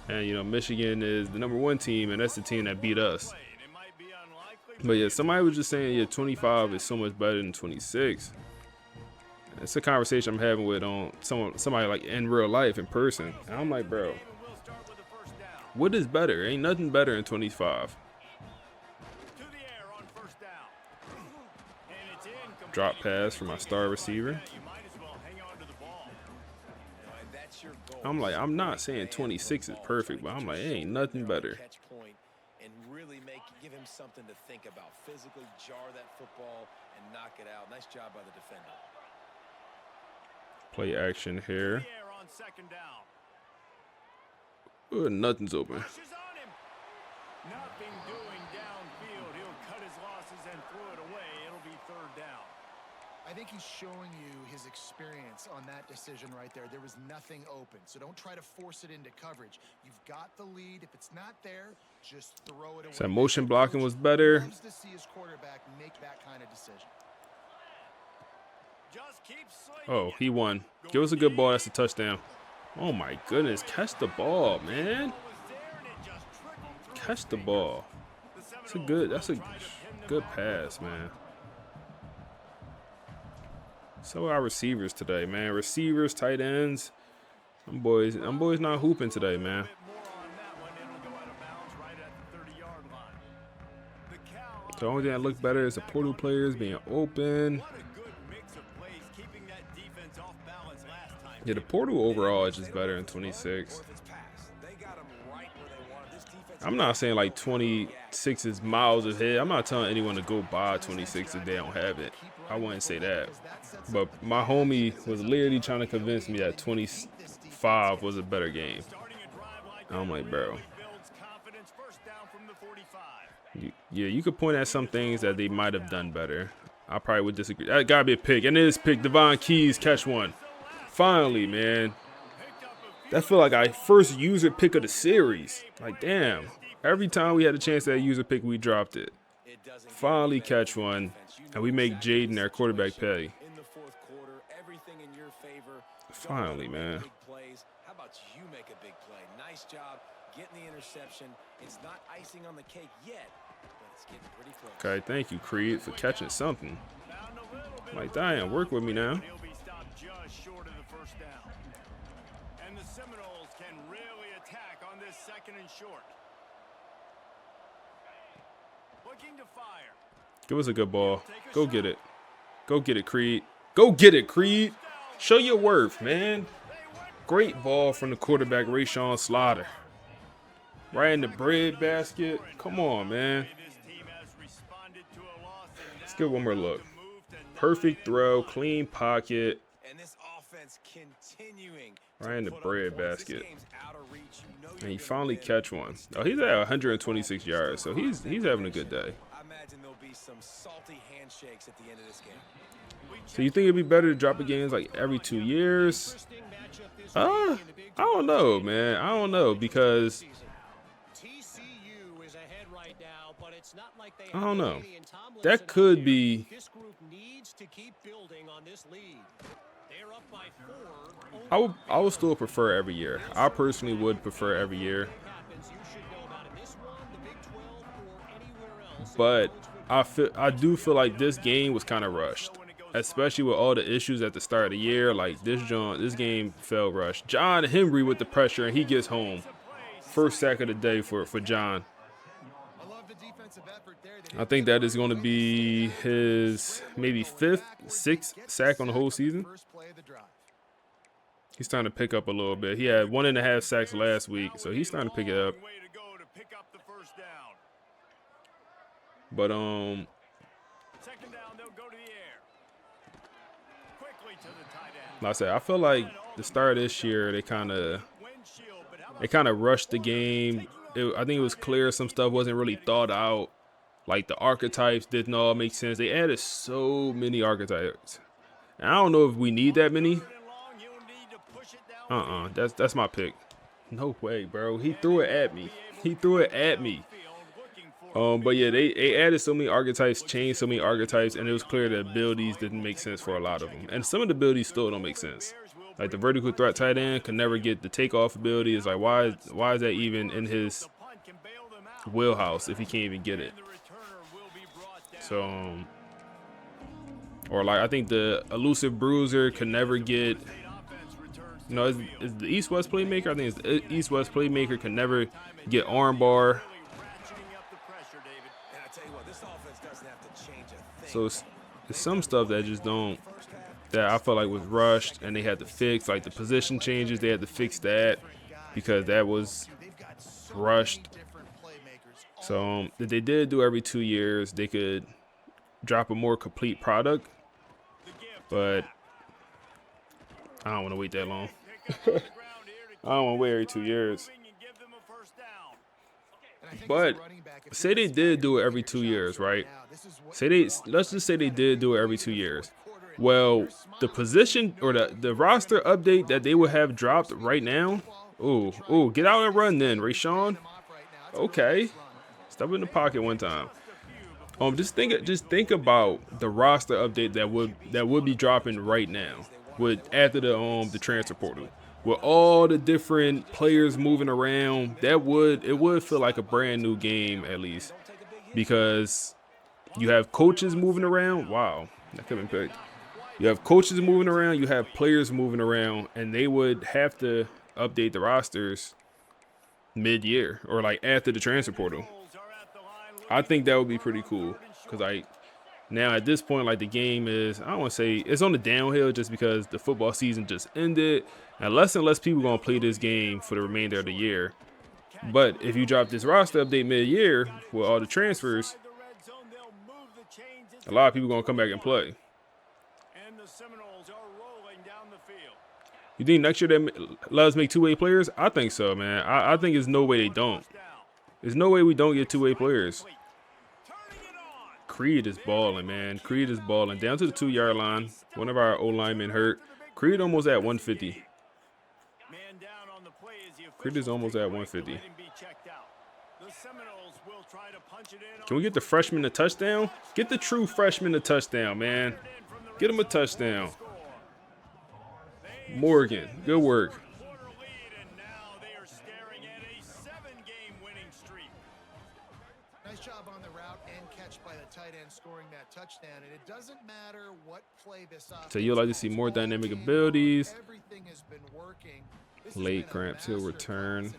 And, Michigan is the number 1 team, and that's the team that beat us. But, yeah, somebody was just saying, yeah, 25 is so much better than 26. It's a conversation I'm having with somebody like in real life, in person. And I'm like, bro, what is better? Ain't nothing better than 25. Drop pass for my star receiver. I'm like, I'm not saying 26 is perfect, but I'm like, it ain't nothing better. And really give him something to think about. Physically jar that football and knock it out. Nice job by the defender. Play action here. Ooh, nothing's open. Nothing doing downfield. He'll cut his losses and throw it away. It'll be 3rd down. I think he's showing you his experience on that decision right there. There was nothing open, so don't try to force it into coverage. You've got the lead. If it's not there, just throw it away. So motion blocking was better. Loves to see his quarterback make that kind of decision. Oh, he won. Give us a good ball. That's a touchdown. Oh my goodness. Catch the ball, man. Catch the ball. That's a good pass, man. So our receivers today, man. Receivers, tight ends. Them boys not hooping today, man. The only thing that looked better is the portal players being open. Yeah, the portal overall is just better than 26. I'm not saying like 26 is miles ahead. I'm not telling anyone to go buy 26 if they don't have it. I wouldn't say that. But my homie was literally trying to convince me that 25 was a better game. And I'm like, bro, Yeah, you could point at some things that they might have done better. I probably would disagree. That gotta be a pick, and it is pick. Devon Keys catch one. Finally, man. That feel like our first user pick of the series. Like, damn. Every time we had a chance at a user pick, we dropped it. Finally catch one, and we make Jaden our quarterback pay. Finally, man. How about you make a big play? Nice job getting the interception. It's not icing on the cake yet, but it's getting pretty close. Okay, thank you, Creed, for catching something. Like, damn, work with me now. He'll be stopped just short of the first down. And the Seminoles can really attack on this second and short. Looking to fire. Give us a good ball. Go get it. Go get it, Creed. Go get it, Creed. Show your worth, man. Great ball from the quarterback, Rashawn Slaughter. Right in the bread basket. Come on, man. Let's get one more look. Perfect throw, clean pocket. Right in the bread basket. And he finally catch one. Oh, he's at 126 yards, so he's having a good day. I imagine there'll be some salty handshakes at the end of this game. So you think it'd be better to drop a game like every 2 years? I don't know, man. I don't know because I don't know. That could be. I would still prefer every year. I personally would prefer every year. But I do feel like this game was kind of rushed, especially with all the issues at the start of the year. Like this game felt rushed. John Henry with the pressure, and he gets home. First sack of the day for John. I think that is going to be his maybe sixth sack on the whole season. He's starting to pick up a little bit. He had 1.5 sacks last week, so he's starting to pick it up. But second down, they'll go to the air. Quickly to the tight end. like I said, I feel like the start of this year they kind of rushed the game. I think it was clear some stuff wasn't really thought out. Like the archetypes didn't all make sense. They added so many archetypes. And I don't know if we need that many. That's my pick. No way, bro. He threw it at me. But yeah, they added so many archetypes, changed so many archetypes, and it was clear the abilities didn't make sense for a lot of them. And some of the abilities still don't make sense. Like the vertical threat tight end could never get the takeoff ability. It's like why is that even in his wheelhouse if he can't even get it? So, or like I think the elusive bruiser could never get. Is the East-West playmaker? I think it's the East-West playmaker can never get armbar. So it's some stuff that just don't, that I felt like was rushed and they had to fix. Like the position changes, they had to fix that because that was rushed. So if they did do every 2 years, they could drop a more complete product. But I don't want to wait that long. I don't want to wait every 2 years. But say they did do it every 2 years, right? Let's just say they did do it every 2 years. Well, the position or the roster update that they would have dropped right now. Ooh, get out and run then, Rashawn. Okay. Step in the pocket one time. Just think about the roster update that would be dropping right now after the transfer portal. With all the different players moving around, it would feel like a brand new game at least. Because you have coaches moving around. Wow, that could have been picked. You have coaches moving around, you have players moving around, and they would have to update the rosters mid-year or like after the transfer portal. I think that would be pretty cool because now at this point, like the game is, I don't want to say it's on the downhill just because the football season just ended and less people going to play this game for the remainder of the year. But if you drop this roster update mid-year with all the transfers, a lot of people going to come back and play. You think next year they let us make two-way players? I think so, man. I think there's no way they don't. There's no way we don't get two-way players. Creed is balling, man. Creed is balling. Down to the 2-yard line. One of our O-linemen hurt. Creed almost at 150. Creed is almost at 150. Can we get the freshman a touchdown? Get the true freshman a touchdown, man. Get him a touchdown. Morgan, good work. Nice job on the route and catch by the tight end scoring that touchdown. And it doesn't matter what play this offense. So you'll like to see more dynamic abilities. Everything has been working. Late cramps, he'll return.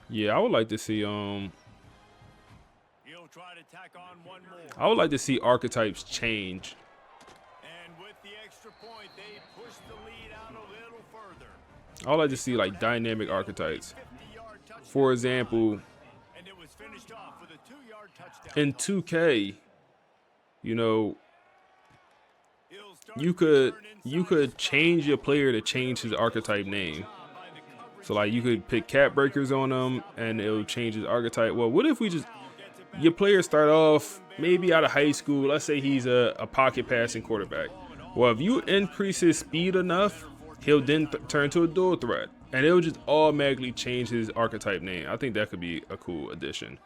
Yeah, I would like to see I would like to see archetypes change. I would like to see like dynamic archetypes. For example, in 2K, you know, you could change your player to change his archetype name. So like you could pick cap breakers on him and it'll change his archetype. Well, what if we just, your player start off maybe out of high school, let's say he's a pocket passing quarterback. Well, if you increase his speed enough, he'll then turn to a dual threat and it'll just automatically change his archetype name. I think that could be a cool addition.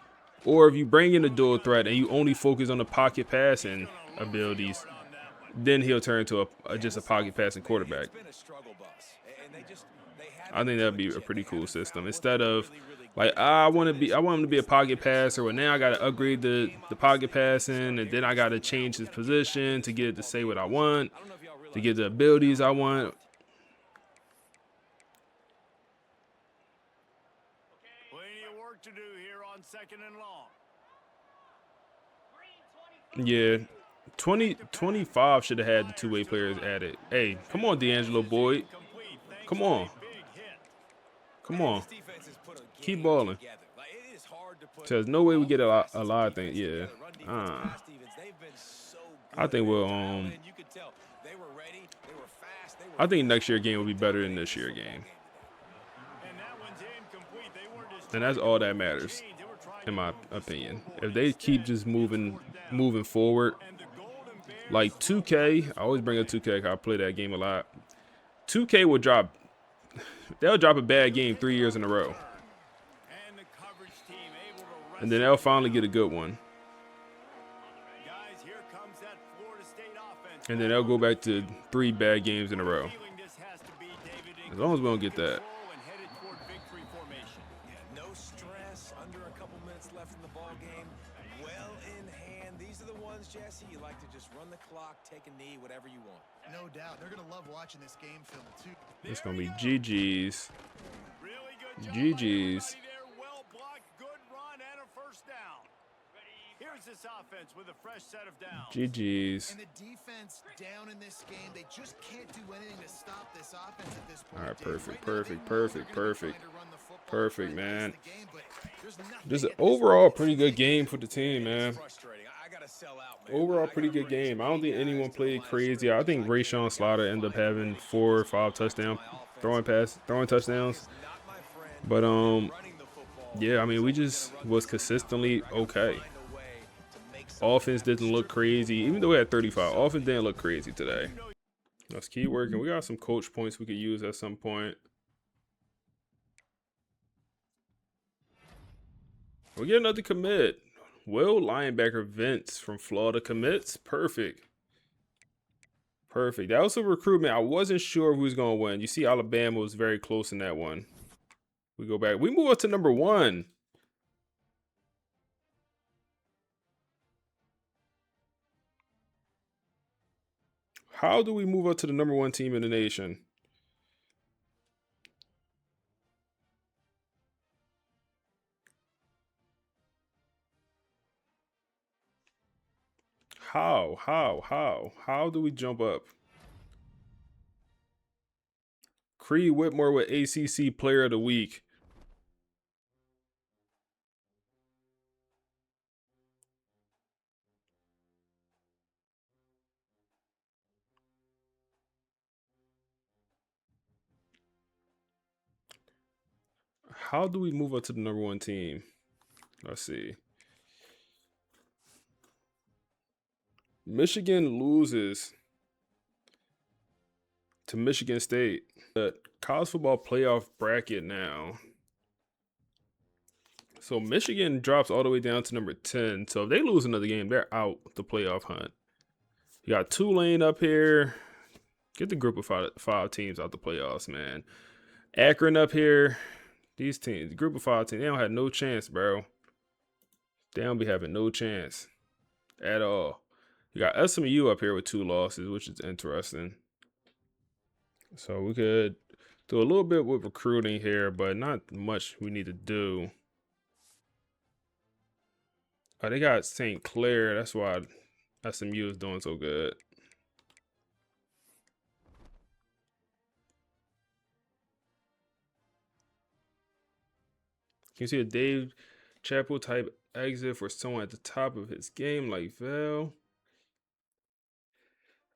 Or if you bring in a dual threat and you only focus on the pocket passing abilities, then he'll turn to just a pocket passing quarterback. I think that'd be a pretty cool system. Instead of like I want him to be a pocket passer, but now I gotta upgrade the pocket passing, and then I gotta change his position to get it to say what I want, to get the abilities I want. Plenty of work to do here on 2nd and long. Yeah. 25 should have had the two-way players added. Hey, come on, D'Angelo Boyd. Come on. Come on. Keep balling. So there's no way we get a lot of things. Yeah. I think we'll I think next year game will be better than this year game. And that's all that matters, in my opinion. If they keep just moving forward, like 2K, I always bring up 2K. I play that game a lot. 2K will drop. They'll drop a bad game 3 years in a row, and then they'll finally get a good one, and then they'll go back to 3 bad games in a row. As long as we don't get that. No stress. Under a couple minutes left in the ball game. Well in hand. These are the ones, Jesse, you like to just run the clock, take a knee, whatever you want. No doubt. They're going to love watching this game film, too. It's going to be GG's. GG's. Well blocked, good run, and a first down. Here's this offense with a fresh set of downs. GG's. And the defense down in this game, they just can't do anything to stop this offense at this point. All right, perfect, man. Just an overall pretty good game for the team, man. Overall pretty good game. I don't think anyone played crazy. I think Rayshon Slaughter ended up having 4 or 5 touchdowns, throwing touchdowns. But yeah, I mean, we just was consistently okay. Offense didn't look crazy, even though we had 35. Offense didn't look crazy today. Let's keep working. We got some coach points we could use at some point. We get another commit. Will linebacker Vince from Florida commits. Perfect. That was a recruitment. I wasn't sure who was going to win. You see, Alabama was very close in that one. We go back. We move up to number 1. How do we move up to the number 1 team in the nation? How do we jump up? Creed Whitmore with ACC Player of the Week. How do we move up to the number 1 team? Let's see. Michigan loses to Michigan State. The college football playoff bracket now. So Michigan drops all the way down to number 10. So if they lose another game, they're out the playoff hunt. You got Tulane up here. Get the group of five teams out the playoffs, man. Akron up here. These teams, the group of 5 teams, they don't have no chance, bro. They don't be having no chance at all. You got SMU up here with 2 losses, which is interesting. So we could do a little bit with recruiting here, but not much we need to do. Oh, they got St. Clair. That's why SMU is doing so good. Can you see a Dave Chappell type exit for someone at the top of his game like Val?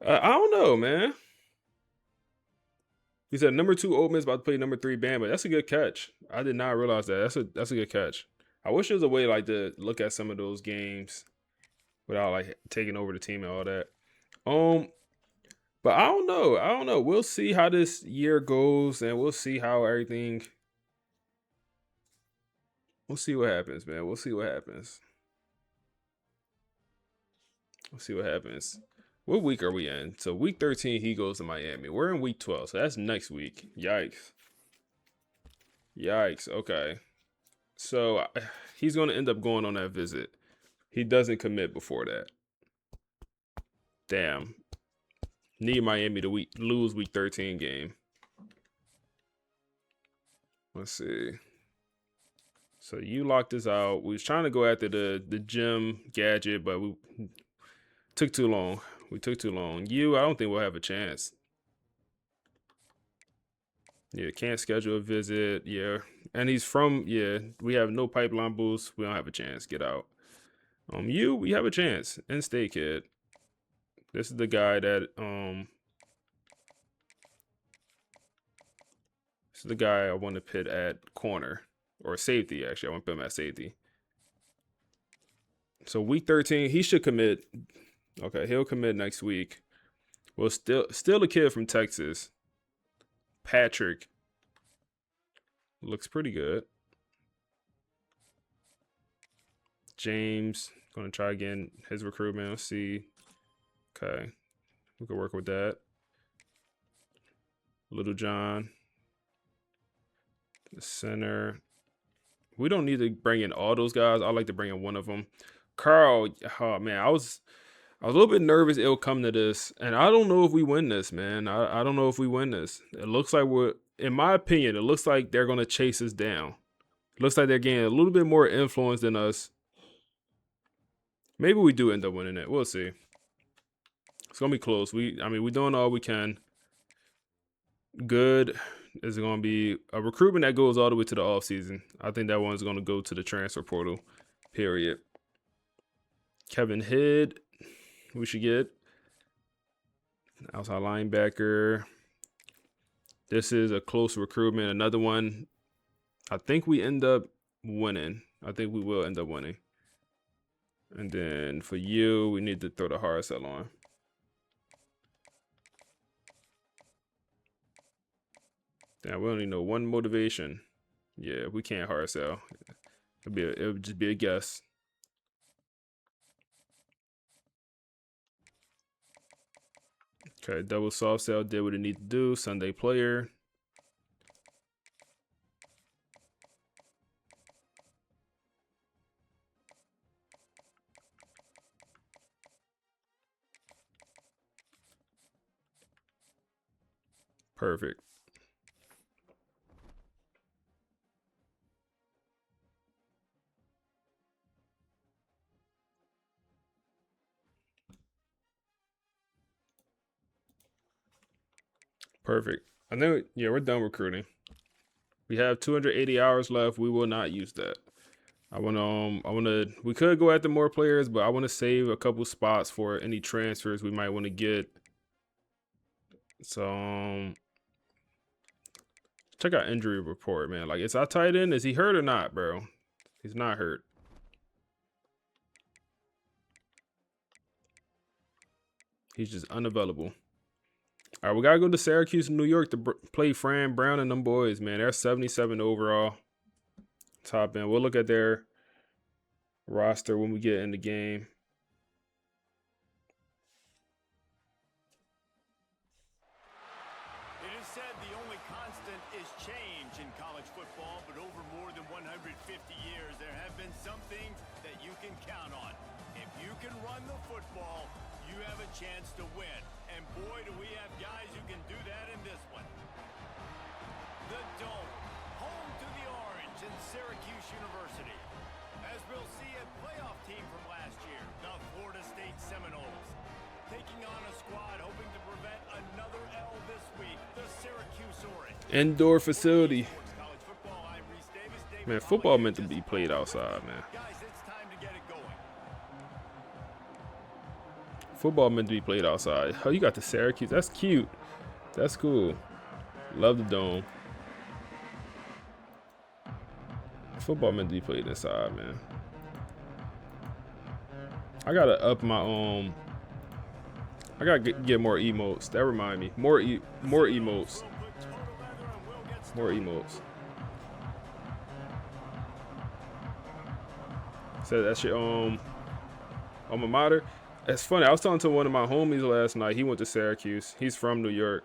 I don't know, man. He said number 2 Ole Miss about to play number 3 Bama. That's a good catch. I did not realize that. That's a good catch. I wish there was a way like to look at some of those games without like taking over the team and all that. But I don't know. I don't know. We'll see how this year goes, and we'll see how everything. We'll see what happens, man. We'll see what happens. We'll see what happens. What week are we in? So week 13, he goes to Miami. We're in week 12, so that's next week. Yikes. Yikes. Okay. So he's going to end up going on that visit. He doesn't commit before that. Damn. Need Miami to lose week 13 game. Let's see. So you locked us out. We was trying to go after the gym gadget, but we took too long. We took too long. I don't think we'll have a chance. Yeah, can't schedule a visit. Yeah. And he's from, we have no pipeline boost. We don't have a chance. Get out. We have a chance. In-state kid. This is the guy that, this is the guy I want to pit at corner. Or safety, actually. I want to put him at safety. So week 13, he should commit. Okay, he'll commit next week. Well, still a kid from Texas. Patrick. Looks pretty good. James. Going to try again his recruitment. Let's see. Okay. We can work with that. Little John. The center. We don't need to bring in all those guys. I like to bring in one of them. Carl. Oh, man. I was a little bit nervous it'll come to this. And I don't know if we win this, man. I don't know if we win this. It looks like in my opinion, it looks like they're going to chase us down. It looks like they're getting a little bit more influence than us. Maybe we do end up winning it. We'll see. It's going to be close. We're doing all we can. Good is going to be a recruitment that goes all the way to the offseason. I think that one's going to go to the transfer portal, period. Kevin Hidd, we should get. Outside linebacker. This is a close recruitment. Another one. I think we end up winning. I think we will end up winning. And then for you, we need to throw the hard sell on. Damn, we only know one motivation. Yeah, we can't hard sell. It would just be a guess. Okay, double soft sell did what it need to do. Sunday player. Perfect. Perfect. I know. Yeah, we're done recruiting. We have 280 hours left. We will not use that. We could go after more players, but I want to save a couple spots for any transfers we might want to get. So, check out injury report, man. Like, is our tight end? Is he hurt or not, bro? He's not hurt. He's just unavailable. All right, we got to go to Syracuse, New York to play Fran Brown and them boys, man. They're 77 overall. Top end. We'll look at their roster when we get in the game. It is said the only constant is change in college football, but over more than 150 years, there have been some things that you can count on. If you can run the football, you have a chance to win. And boy, do we have guys who can do that in this one. The Dome, home to the Orange in Syracuse University. As we'll see a playoff team from last year, the Florida State Seminoles. Taking on a squad hoping to prevent another L this week, the Syracuse Orange. Indoor facility. Man, football meant to be played outside, man. Guys, it's time to get it going. Football meant to be played outside. Oh, you got the Syracuse. That's cute. That's cool. Love the Dome. Football meant to be played inside, man. I gotta up my I gotta get more emotes. That remind me. More emotes. More emotes. So that's your alma mater. It's funny. I was talking to one of my homies last night. He went to Syracuse. He's from New York.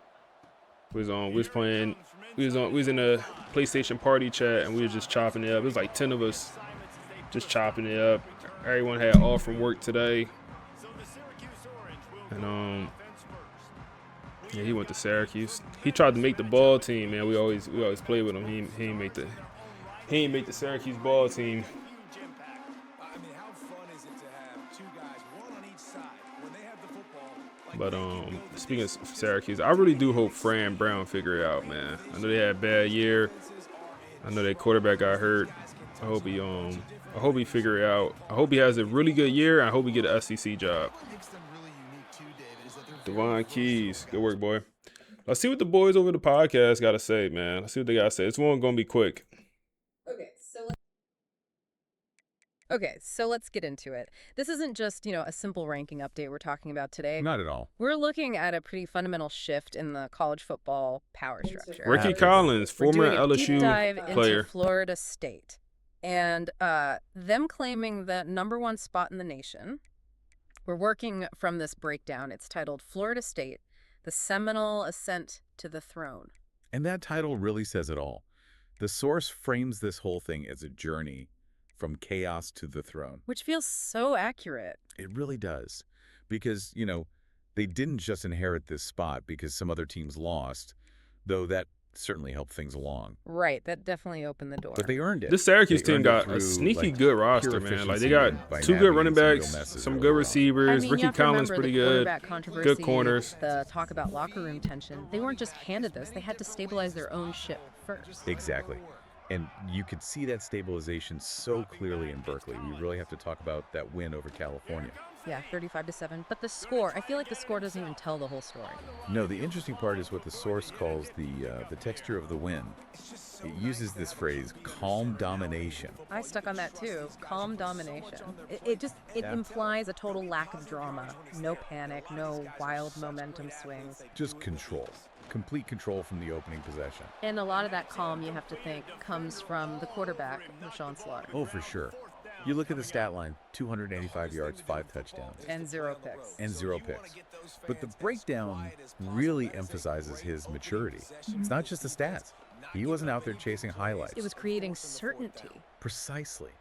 We was playing. We was in a PlayStation party chat and we was just chopping it up. It was like 10 of us just chopping it up. Everyone had off from work today. And yeah, he went to Syracuse. He tried to make the ball team, man. We always play with him. He ain't make the Syracuse ball team. I mean, how fun is it to have two guys, one on each side, when they have the football? But speaking of Syracuse, I really do hope Fran Brown figure it out, man. I know they had a bad year. I know their quarterback got hurt. I hope he figure it out. I hope he has a really good year. I hope he get an SEC job. Devon Keys, good work, boy. Let's see what the boys over the podcast got to say, man. Let's see what they got to say. This one gonna be quick. Okay, so let's get into it. This isn't just, a simple ranking update we're talking about today. Not at all. We're looking at a pretty fundamental shift in the college football power structure. Ricky Collins, We're former doing a LSU deep dive player. into Florida State and them claiming the #1 spot in the nation. We're working from this breakdown. It's titled Florida State, the Seminole Ascent to the Throne. And that title really says it all. The source frames this whole thing as a journey from chaos to the throne. Which feels so accurate. It really does. Because, they didn't just inherit this spot because some other teams lost, though that certainly helped things along. Right, that definitely opened the door. But they earned it. This Syracuse They team earned got it through, a sneaky like, good roster, pure man. Like efficiency they got by 2 good navigating running some real backs, messes some good overall. receivers. you Ricky have to Collins remember pretty the good. quarterback controversy, Good corners. The talk about locker room tension. They weren't just handed this. They had to stabilize their own ship first. Exactly. And you could see that stabilization so clearly in Berkeley. We really have to talk about that win over California. Yeah, 35-7. But the score, I feel like the score doesn't even tell the whole story. No, the interesting part is what the source calls the texture of the win. It uses this phrase, calm domination. I stuck on that too. Calm domination. It implies a total lack of drama. No panic, no wild momentum swings. Just control. Complete control from the opening possession. And a lot of that calm, you have to think, comes from the quarterback, Rashawn Slater. Oh, for sure. You look at the stat line, 285 yards, 5 touchdowns. And 0 picks. And 0 picks. But the breakdown really emphasizes his maturity. It's not just the stats. He wasn't out there chasing highlights. It was creating certainty. Precisely.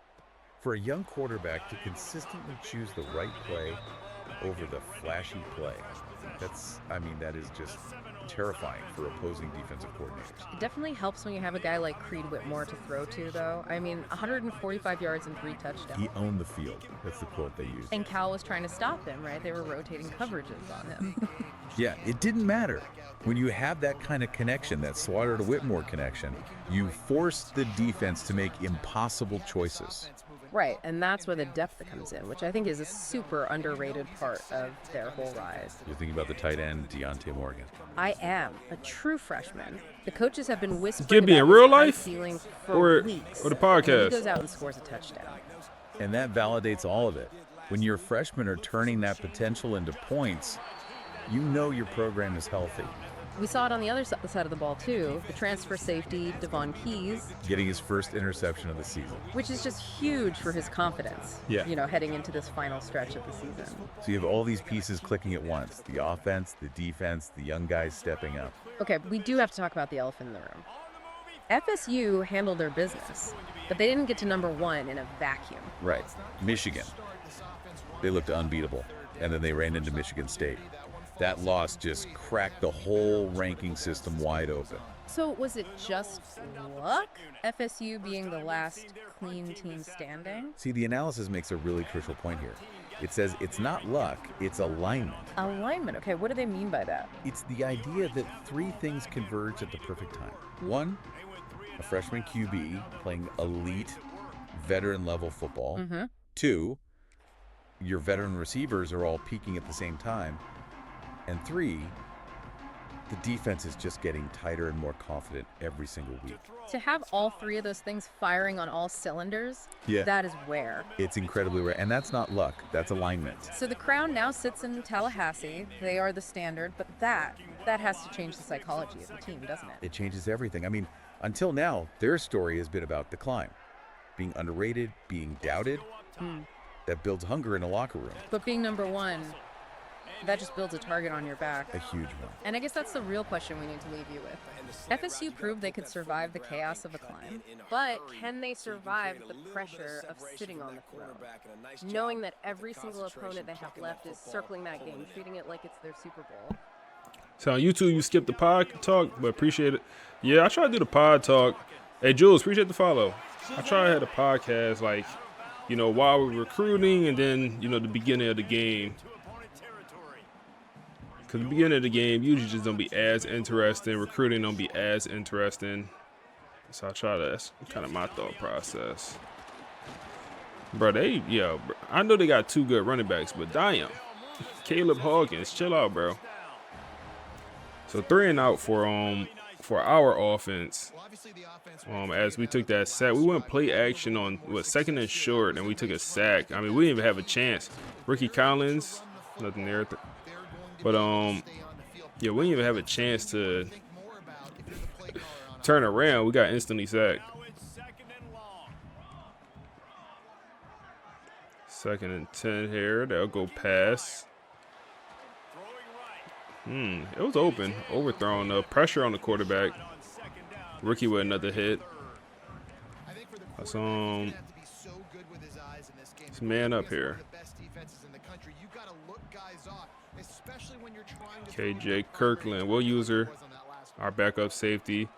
For a young quarterback to consistently choose the right play over the flashy play, that is just terrifying for opposing defensive coordinators. It definitely helps when you have a guy like Creed Whitmore to throw to, though. 145 yards and 3 touchdowns. He owned the field. That's the quote they used. And Cal was trying to stop him, right? They were rotating coverages on him. Yeah, it didn't matter. When you have that kind of connection, that Slaughter to Whitmore connection, you force the defense to make impossible choices. Right, and that's where the depth comes in, which I think is a super underrated part of their whole rise. You're thinking about the tight end, Deontay Morgan. I am a true freshman. The coaches have been whispering Gibby about in real his high life ceiling for weeks. Or the And podcast? he goes out and scores a touchdown. And that validates all of it. When your freshmen are turning that potential into points, You know your program is healthy. We saw it on the other side of the ball, too. The transfer safety, Devon Keys, Getting his first interception of the season. which is just huge for his confidence, Yeah. heading into this final stretch of the season. So you have all these pieces clicking at once. The offense, the defense, the young guys stepping up. Okay, we do have to talk about the elephant in the room. FSU handled their business, but they didn't get to number 1 in a vacuum. Right. Michigan. They looked unbeatable. And then they ran into Michigan State. That loss just cracked the whole ranking system wide open. So was it just luck? FSU being the last clean team standing? See, the analysis makes a really crucial point here. It says it's not luck, it's alignment. Alignment, okay, what do they mean by that? It's the idea that 3 things converge at the perfect time. 1, a freshman QB playing elite veteran level football. 2, your veteran receivers are all peaking at the same time. And 3, the defense is just getting tighter and more confident every single week. To have all 3 of those things firing on all cylinders, that is rare. It's incredibly rare. And that's not luck, that's alignment. So the crown now sits in Tallahassee. They are the standard, but that has to change the psychology of the team, doesn't it? It changes everything. I mean, until now, their story has been about the climb. Being underrated, being doubted. That builds hunger in a locker room. But being number 1, that just builds a target on your back. A huge one. And I guess that's the real question we need to leave you with. FSU proved they could survive the chaos of a climb, but can they survive the pressure of sitting on the throne, knowing that every single opponent they have left is circling that game, treating it like it's their Super Bowl? So on YouTube, you skipped the pod talk, but appreciate it. Yeah, I try to do the pod talk. Hey, Jules, appreciate the follow. I try to have a podcast, like, while we're recruiting and then, the beginning of the game. Because the beginning of the game usually just don't be as interesting. Recruiting don't be as interesting. So I try to, that's kind of my thought process. Bro, I know they got 2 good running backs, but damn. Caleb Hawkins, chill out, bro. So 3 and out for our offense. As we took that sack, we went play action on 2nd and short, and we took a sack. I mean, we didn't even have a chance. Ricky Collins, nothing there. But we didn't even have a chance to turn around. We got instantly sacked. 2nd and 10 here. They'll go pass. It was open. Overthrown. Pressure on the quarterback. Rookie with another hit. That's it's man up here. KJ Kirkland, Will User, our backup safety.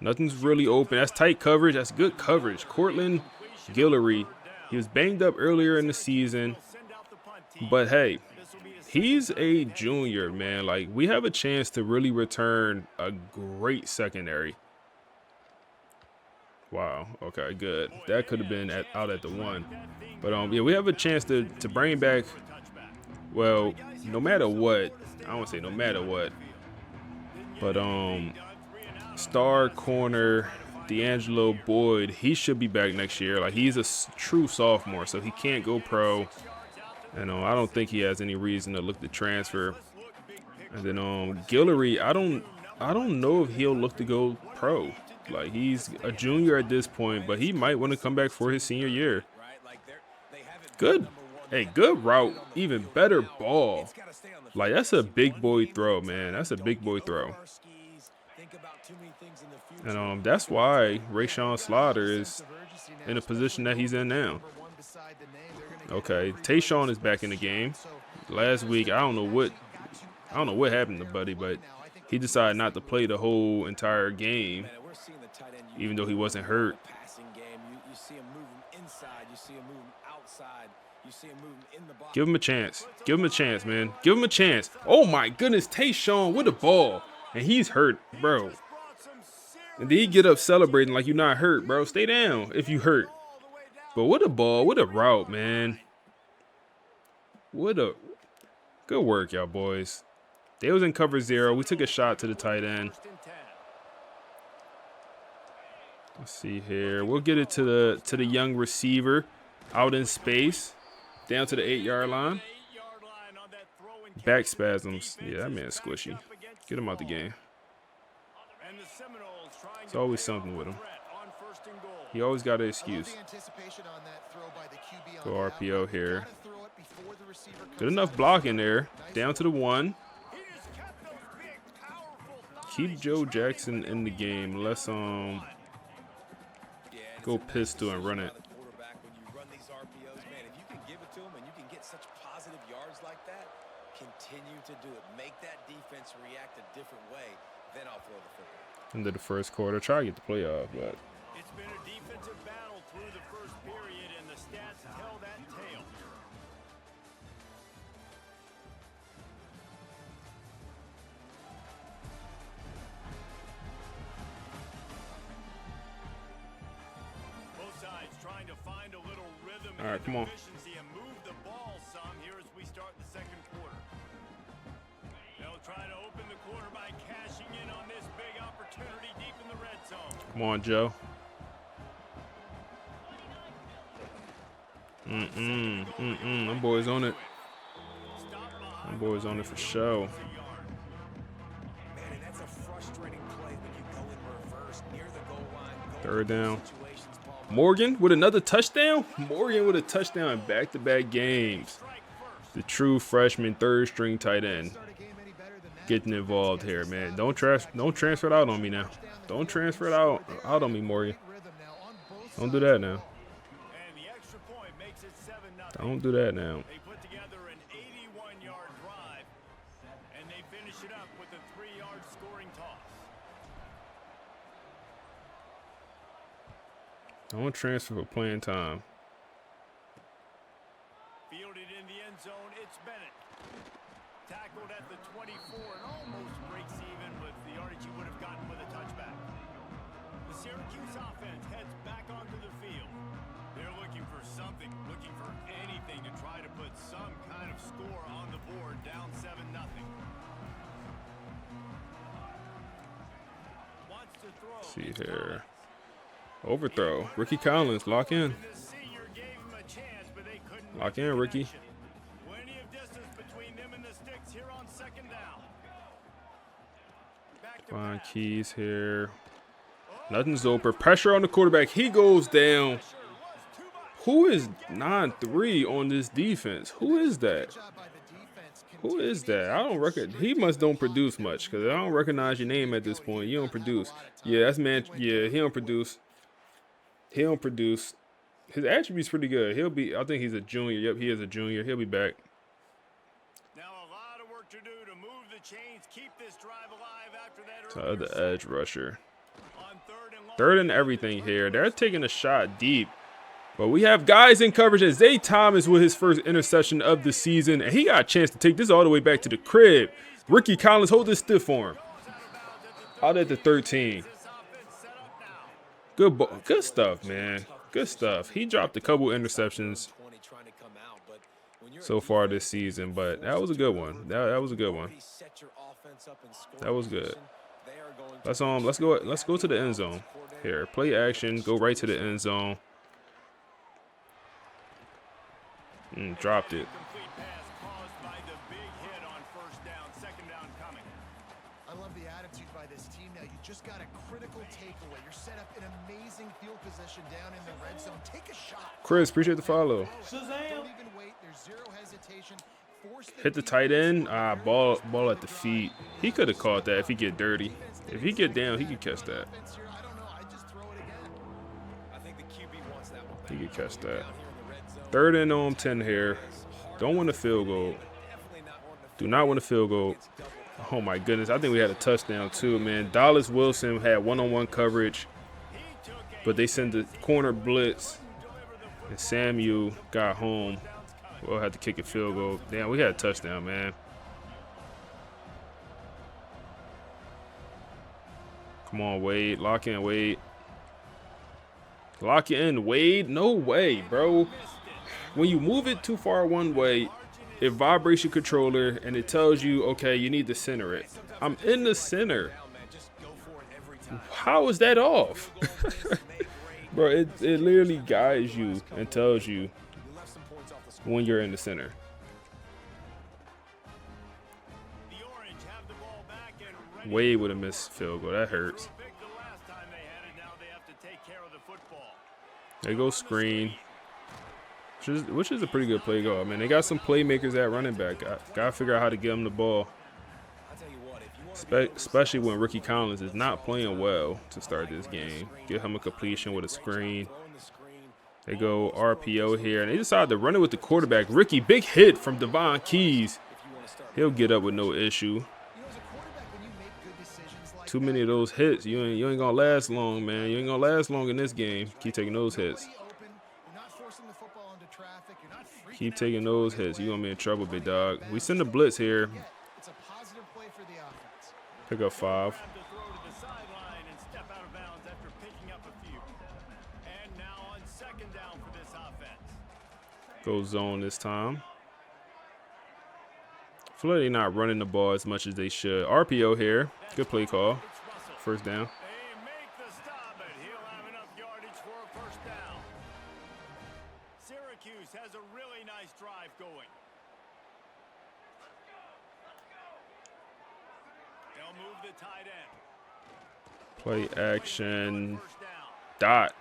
Nothing's really open. That's tight coverage. That's good coverage. Cortland Guillory, he was banged up earlier in the season. But hey, he's a junior, man. Like, we have a chance to really return a great secondary. Wow. Okay, good. That could have been out at the 1. But we have a chance to bring back, well, no matter what. I don't want to say no matter what. But star corner D'Angelo Boyd, he should be back next year. Like, he's a true sophomore, so he can't go pro. And I don't think he has any reason to look to transfer. And then Guillory, I don't know if he'll look to go pro. Like, he's a junior at this point, but he might want to come back for his senior year. Good. Hey, good route. Even better ball. Like, that's a big boy throw, man. That's a big boy throw. And that's why Rayshawn Slaughter is in the position that he's in now. Okay, Tayshawn is back in the game. Last week, I don't know what happened to Buddy, but he decided not to play the whole entire game, even though he wasn't hurt. Give him a chance. Give him a chance, man. Give him a chance. Oh my goodness, Tayshawn with the ball, and he's hurt, bro. And then he get up celebrating like you're not hurt, bro. Stay down if you hurt. But what a ball, what a route, man. What a good work, y'all boys. They was in cover 0. We took a shot to the tight end. Let's see here. We'll get it to the young receiver out in space, down to the 8-yard line. Back spasms. Yeah, that man's squishy. Get him out the game. It's always something with him. He always got an excuse. Go RPO here. Good enough block in there. Down to the 1. Keep Joe Jackson in the game. Let's go pistol and run it. Continue to do it. Make that defense react a different way. Then I'll throw the football. Into the first quarter. Try to get the playoff, but It's been a defensive battle through the first period, and the stats tell that tale. Both sides trying to find a little rhythm all right, come on. efficiency and move the ball some here as we start the second quarter. They'll try to open the quarter by cashing in on this big opportunity deep in the red zone. Come on, Joe. Them boys on it. Them boys on it for sure. Third down. Morgan with another touchdown. Morgan with a touchdown in back-to-back games. The true freshman third string tight end getting involved here, man. Don't transfer it out on me now. Don't transfer it out on me, Morgan. Don't do that now. Don't do that now. They put together an 81-yard drive, and they finish it up with a 3-yard scoring toss. Don't transfer for playing time. Fielded in the end zone, it's Bennett. Tackled at the 24 and almost breaks even with the yardage he would have gotten with a touchback. The Syracuse offense heads back onto the field. They're looking for something, looking for anything to try to put some kind of score on the board, down 7-0. Wants to throw. See here. Overthrow. Ricky Collins, lock in. Lock in, Ricky. Plenty of distance between them and the sticks here on second down. Find Keys here. Nothing's open. Pressure on the quarterback. He goes down. Who is 9-3 on this defense? Who is that? Who is that? I don't reckon. He don't produce much because I don't recognize your name at this point. You don't produce. Yeah, that's man. Yeah, he don't produce. He don't produce. His attributes pretty good. He'll be. I think he's a junior. Yep, he is a junior. He'll be back. Now a lot of work to do to move the chains, keep this drive alive after that. So the edge rusher. Third and everything here. They're taking a shot deep. But we have guys in coverage, and Zay Thomas with his first interception of the season. And he got a chance to take this all the way back to the crib. Ricky Collins, hold this stiff for him. Out at the 13. Good stuff, man. Good stuff. He dropped a couple interceptions so far this season, but that was a good one. That was a good one. That was good. Let's go to the end zone. Here, play action, go right to the end zone. Dropped it. I love the attitude by this team now. You just got a critical takeaway. You're set up in amazing field position down in the red zone. Take a shot. Chris, appreciate the follow. Don't even wait. There's zero hesitation. Hit the tight end. Ball at the feet. He could have caught that if he get dirty. If he get down, he could catch that. He could catch that. Third and 10 here. Don't want a field goal. Do not want a field goal. Oh my goodness. I think we had a touchdown too, man. Dallas Wilson had one-on-one coverage, but they sent the corner blitz, and Samuel got home. We'll have to kick a field goal. Damn, we had a touchdown, man. Come on, Wade. Lock in, Wade. Lock in, Wade. No way, bro. When you move it too far one way, it vibrates your controller and it tells you, okay, you need to center it. I'm in the center. How is that off? Bro, it literally guides you and tells you when you're in the center. Wade would have missed field goal. That hurts. There goes screen. Which is a pretty good play call. I mean, they got some playmakers at running back. Gotta figure out how to get them the ball. Especially when Ricky Collins is not playing well to start this game. Give him a completion with a screen. They go RPO here, and they decide to run it with the quarterback. Ricky, big hit from Devon Keys. He'll get up with no issue. Too many of those hits. You ain't gonna last long, man. You ain't gonna last long in this game. Keep taking those hits. Keep taking those hits. You're going to be in trouble, big dog. We send a blitz here. Pick up 5. Go zone this time. I feel like they're not running the ball as much as they should. RPO here. Good play call. First down. Has a really nice drive going. They'll move the tight end. Play action. Dot.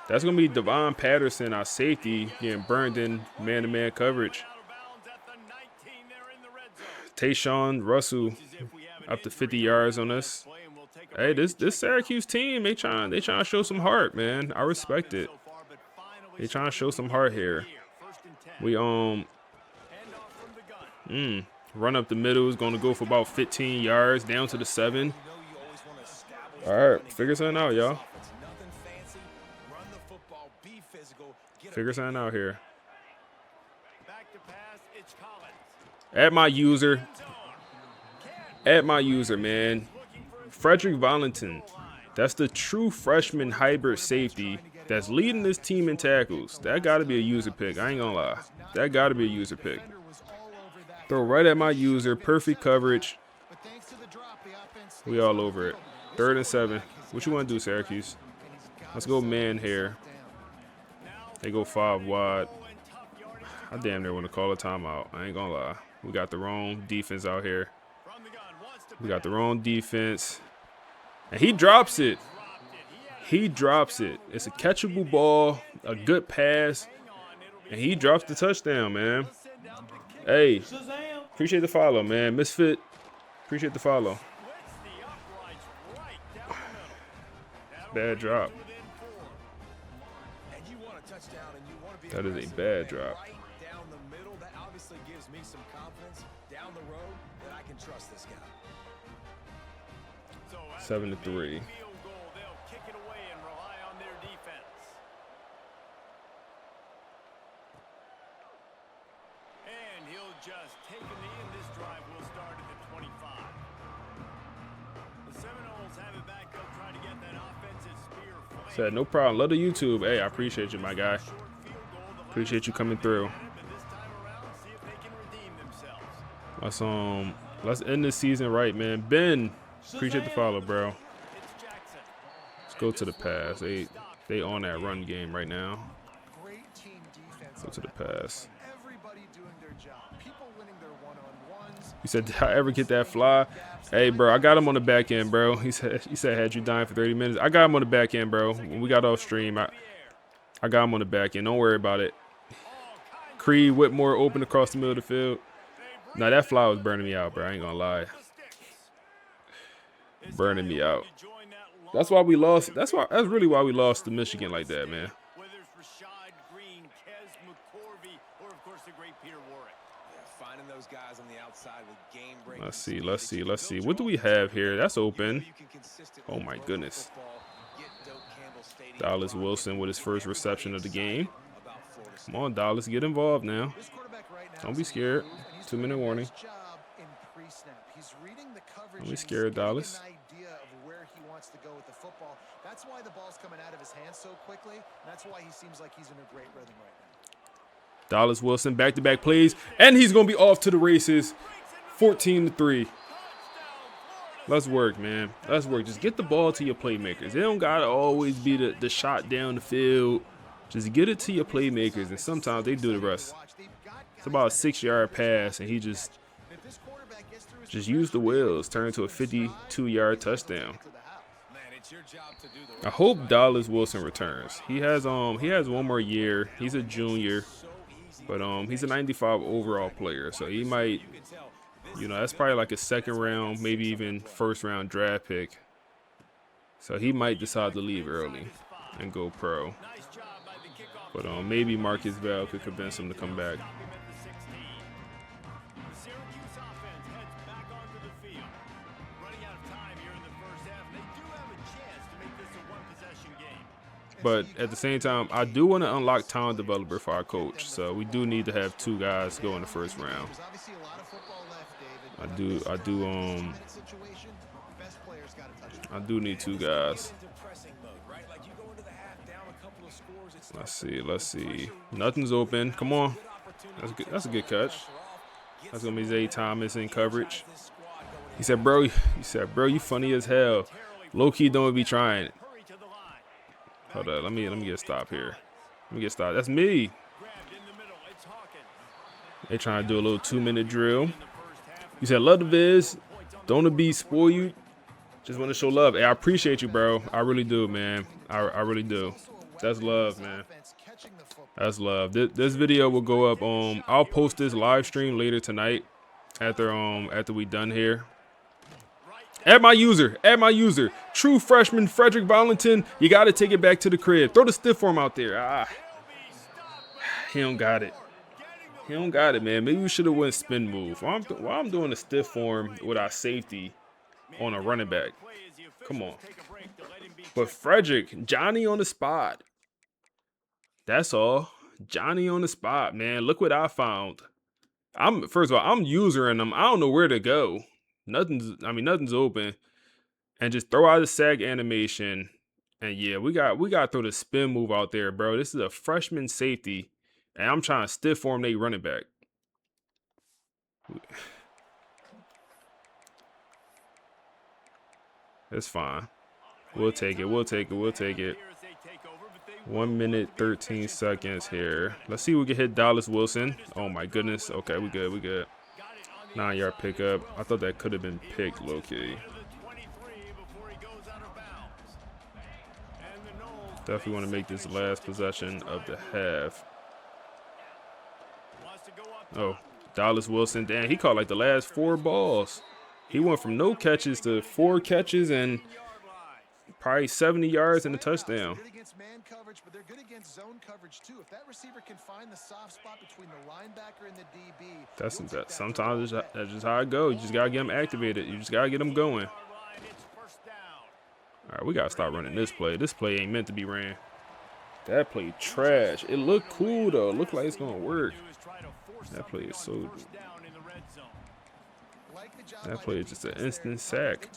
That's going to be Devon Patterson, our safety, getting burned in man-to-man coverage. Tayshawn Russell up to 50 yards on us. Hey, this Syracuse team, they trying to show some heart, man. I respect it. They trying to show some heart here. We run up the middle is going to go for about 15 yards down to the 7. All right, figure something out, y'all. Figure something out here. Add my user, man. Frederick Valentin. That's the true freshman hybrid safety that's leading this team in tackles. That got to be a user pick. I ain't going to lie. That got to be a user pick. Throw right at my user. Perfect coverage. We all over it. 3rd and 7. What you want to do, Syracuse? Let's go man here. They go 5 wide. I damn near want to call a timeout. I ain't going to lie. We got the wrong defense out here. We got the wrong defense. And he drops it. He drops it. It's a catchable ball, a good pass, and he drops the touchdown, man. Hey, appreciate the follow, man. Misfit, appreciate the follow. Bad drop. That is a bad drop. Down the middle, that obviously gives me some confidence down the road that I can trust this guy. 7-3. Just take a knee, and this drive will start at the 25. The Seminoles have it back. They'll try to get that offensive spear. Said no problem. Love the YouTube. Hey, I appreciate you, my guy. Appreciate you coming through. Let's end this season right, man. Ben, appreciate the follow, bro. Let's go to the pass. They on that run game right now. Go to the pass. He said, did I ever get that fly? Hey, bro, I got him on the back end, bro. He said, had you dying for 30 minutes. I got him on the back end, bro. When we got off stream, I got him on the back end. Don't worry about it. Creed Whitmore open across the middle of the field. Now, that fly was burning me out, bro. I ain't going to lie. Burning me out. That's why we lost. That's really why we lost to Michigan like that, man. Let's see. What do we have here? That's open. Oh, my goodness. Dallas Wilson with his first reception of the game. Come on, Dallas. Get involved now. Don't be scared. 2-minute warning. Don't be scared, Dallas. That's why the ball's coming out of his hands so quickly. That's why he seems like he's in a great rhythm right now. Dallas Wilson, back-to-back plays, and he's going to be off to the races. 14-3. Let's work, man. Let's work. Just get the ball to your playmakers. They don't got to always be the shot down the field. Just get it to your playmakers, and sometimes they do the rest. It's about a 6-yard pass, and he just Just use the wheels. Turn into a 52-yard touchdown. I hope Dallas Wilson returns. He has one more year. He's a junior, but he's a 95 overall player, so he might, that's probably like a second round, maybe even first round draft pick. So he might decide to leave early and go pro. But maybe Marcus Val could convince him to come back. But at the same time, I do want to unlock talent developer for our coach. So we do need to have 2 guys go in the first round. I do need 2 guys. Let's see. Nothing's open. Come on. That's a good catch. That's gonna be Zay Thomas in coverage. He said, bro, you funny as hell. Low key don't be trying. Hold up, let me get a stop here. Let me get stopped. That's me. They trying to do a little 2-minute drill. You said, love the viz. Don't be spoil you. Just want to show love. Hey, I appreciate you, bro. I really do, man. I really do. That's love, man. That's love. This video will go up. I'll post this live stream later tonight after we done here. Add my user. True freshman Frederick Valentin. You got to take it back to the crib. Throw the stiff form out there. He don't got it. Man. Maybe we should have went spin move. While I'm doing a stiff form with our safety on a running back. Come on. But Frederick, Johnny on the spot. That's all. Johnny on the spot, man. Look what I found. First of all, I'm usering them. I don't know where to go. Nothing's open. And just throw out the sag animation. And yeah, we got to throw the spin move out there, bro. This is a freshman safety. And I'm trying to stiff form they running back. It's fine. We'll take it. 1 minute, 13 seconds here. Let's see if we can hit Dallas Wilson. Oh my goodness. Okay, we good. 9-yard pickup. I thought that could have been picked, low-key. Definitely want to make this last possession of the half. Oh, Dallas Wilson. Damn, he caught like the last 4 balls. He went from no catches to 4 catches and probably 70 yards and a touchdown. Sometimes that's just how it goes. You just gotta get them activated. You just gotta get them going. All right, we gotta start running this play. This play ain't meant to be ran. That play trash. It looked cool though. It looked like it's gonna work. That play is so. That play is just an instant sack.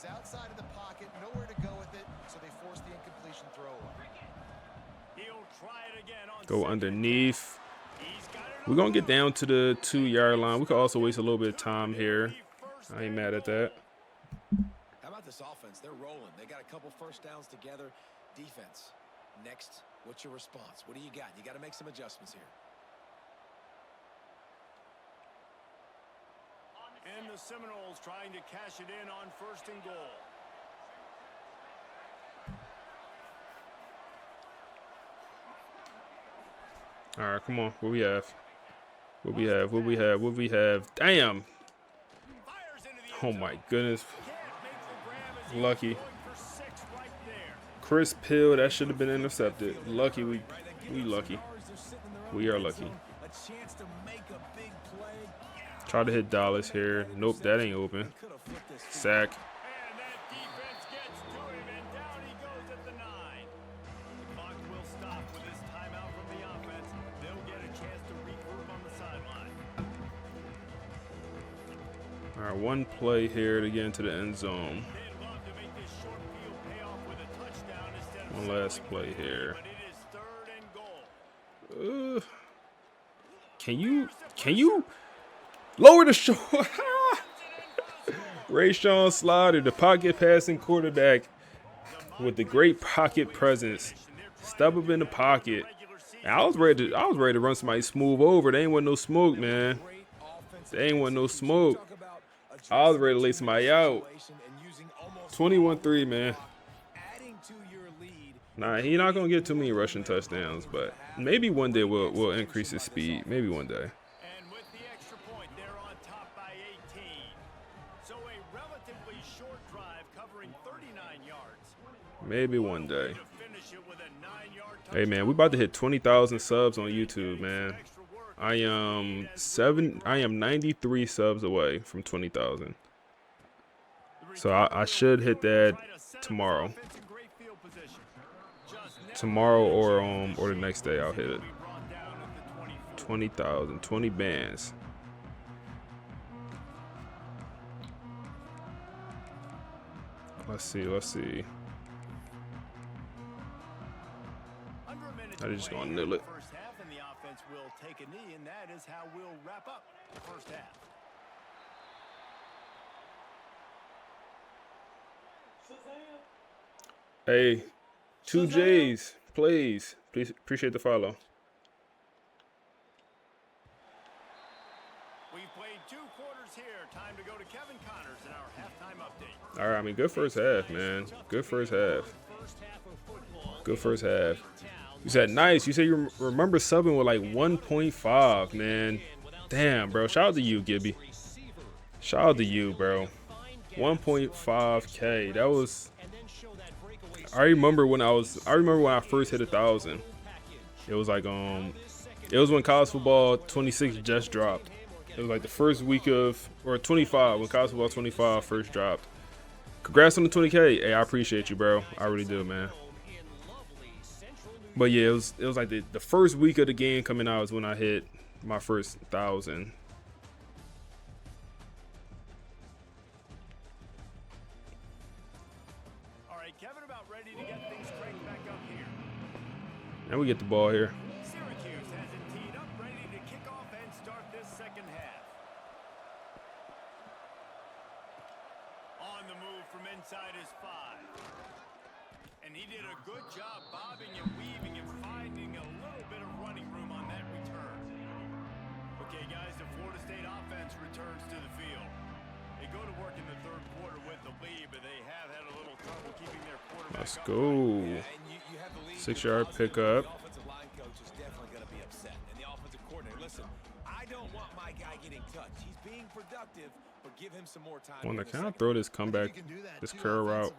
Outside of the pocket, nowhere to go with it, so they forced the incompletion throw. Go underneath. We're gonna get down to the 2-yard line. We could also waste a little bit of time here. I ain't mad at that. How about this offense? They're rolling. They got a couple first downs together. Defense. Next, what's your response? What do you got? You got to make some adjustments here. And the Seminoles trying to cash it in on 1st and goal. All right, come on. What we have? What we have? Damn. Oh my goodness. Lucky. Chris Pill, that should have been intercepted. Lucky, we lucky. We are lucky. Try to hit Dallas here. Nope, that ain't open. Sack. All right, one play here to get into the end zone. One last play here. Can you lower the short? Rayshawn Slaughter, the pocket passing quarterback with the great pocket presence. Step up in the pocket. I was ready to run somebody smooth over. They ain't want no smoke, man. They ain't want no smoke. I was ready to lay somebody out. 21-3, man. Nah, he not gonna get too many rushing touchdowns, but maybe one day we'll increase his speed. Maybe one day. And with the extra point, they're on top by 18. So a relatively short drive covering 39 yards. Maybe one day. Hey man, we about to hit 20,000 subs on YouTube, man. I am 93 subs away from 20,000. So I should hit that tomorrow. Tomorrow or the next day I'll hit it. 20,000, 20 bands. Let's see. I just gonna nil it. First half, and the offense will take a knee, and that is how we'll wrap up the first half. Hey, 2Js, please appreciate the follow. We've played 2 quarters here. Time to go to Kevin Connors in our halftime update. All right, I mean, good first half, man. Good first half. Good first half. You said nice. You said you remember subbing with like 1.5, man. Damn, bro. Shout out to you, Gibby. Shout out to you, bro. 1.5K. That was. I remember when I first hit 1,000. It was like it was when college football 26 just dropped. It was like the first week of, or 25, when college football 25 first dropped. Congrats on the 20K. Hey, I appreciate you, bro. I really do, man. But yeah, it was like the first week of the game coming out is when I hit my first 1,000. All right, Kevin, about ready to get things cranked back up here. And we get the ball here. Syracuse has it teed up, ready to kick off and start this second half. On the move from inside his 5. And he did a good job bobbing and weaving and finding a little bit of running room on that return. Okay, guys, the Florida State offense returns to the field. They go to work in the third quarter with the lead, but they have had a little trouble keeping their quarterback. Let's go. 6-yard pickup. The offensive line coach is definitely going to be upset. And the offensive coordinator, listen, I don't want my guy getting touched. He's being productive, but give him some more time. When can I throw this comeback, this curl route?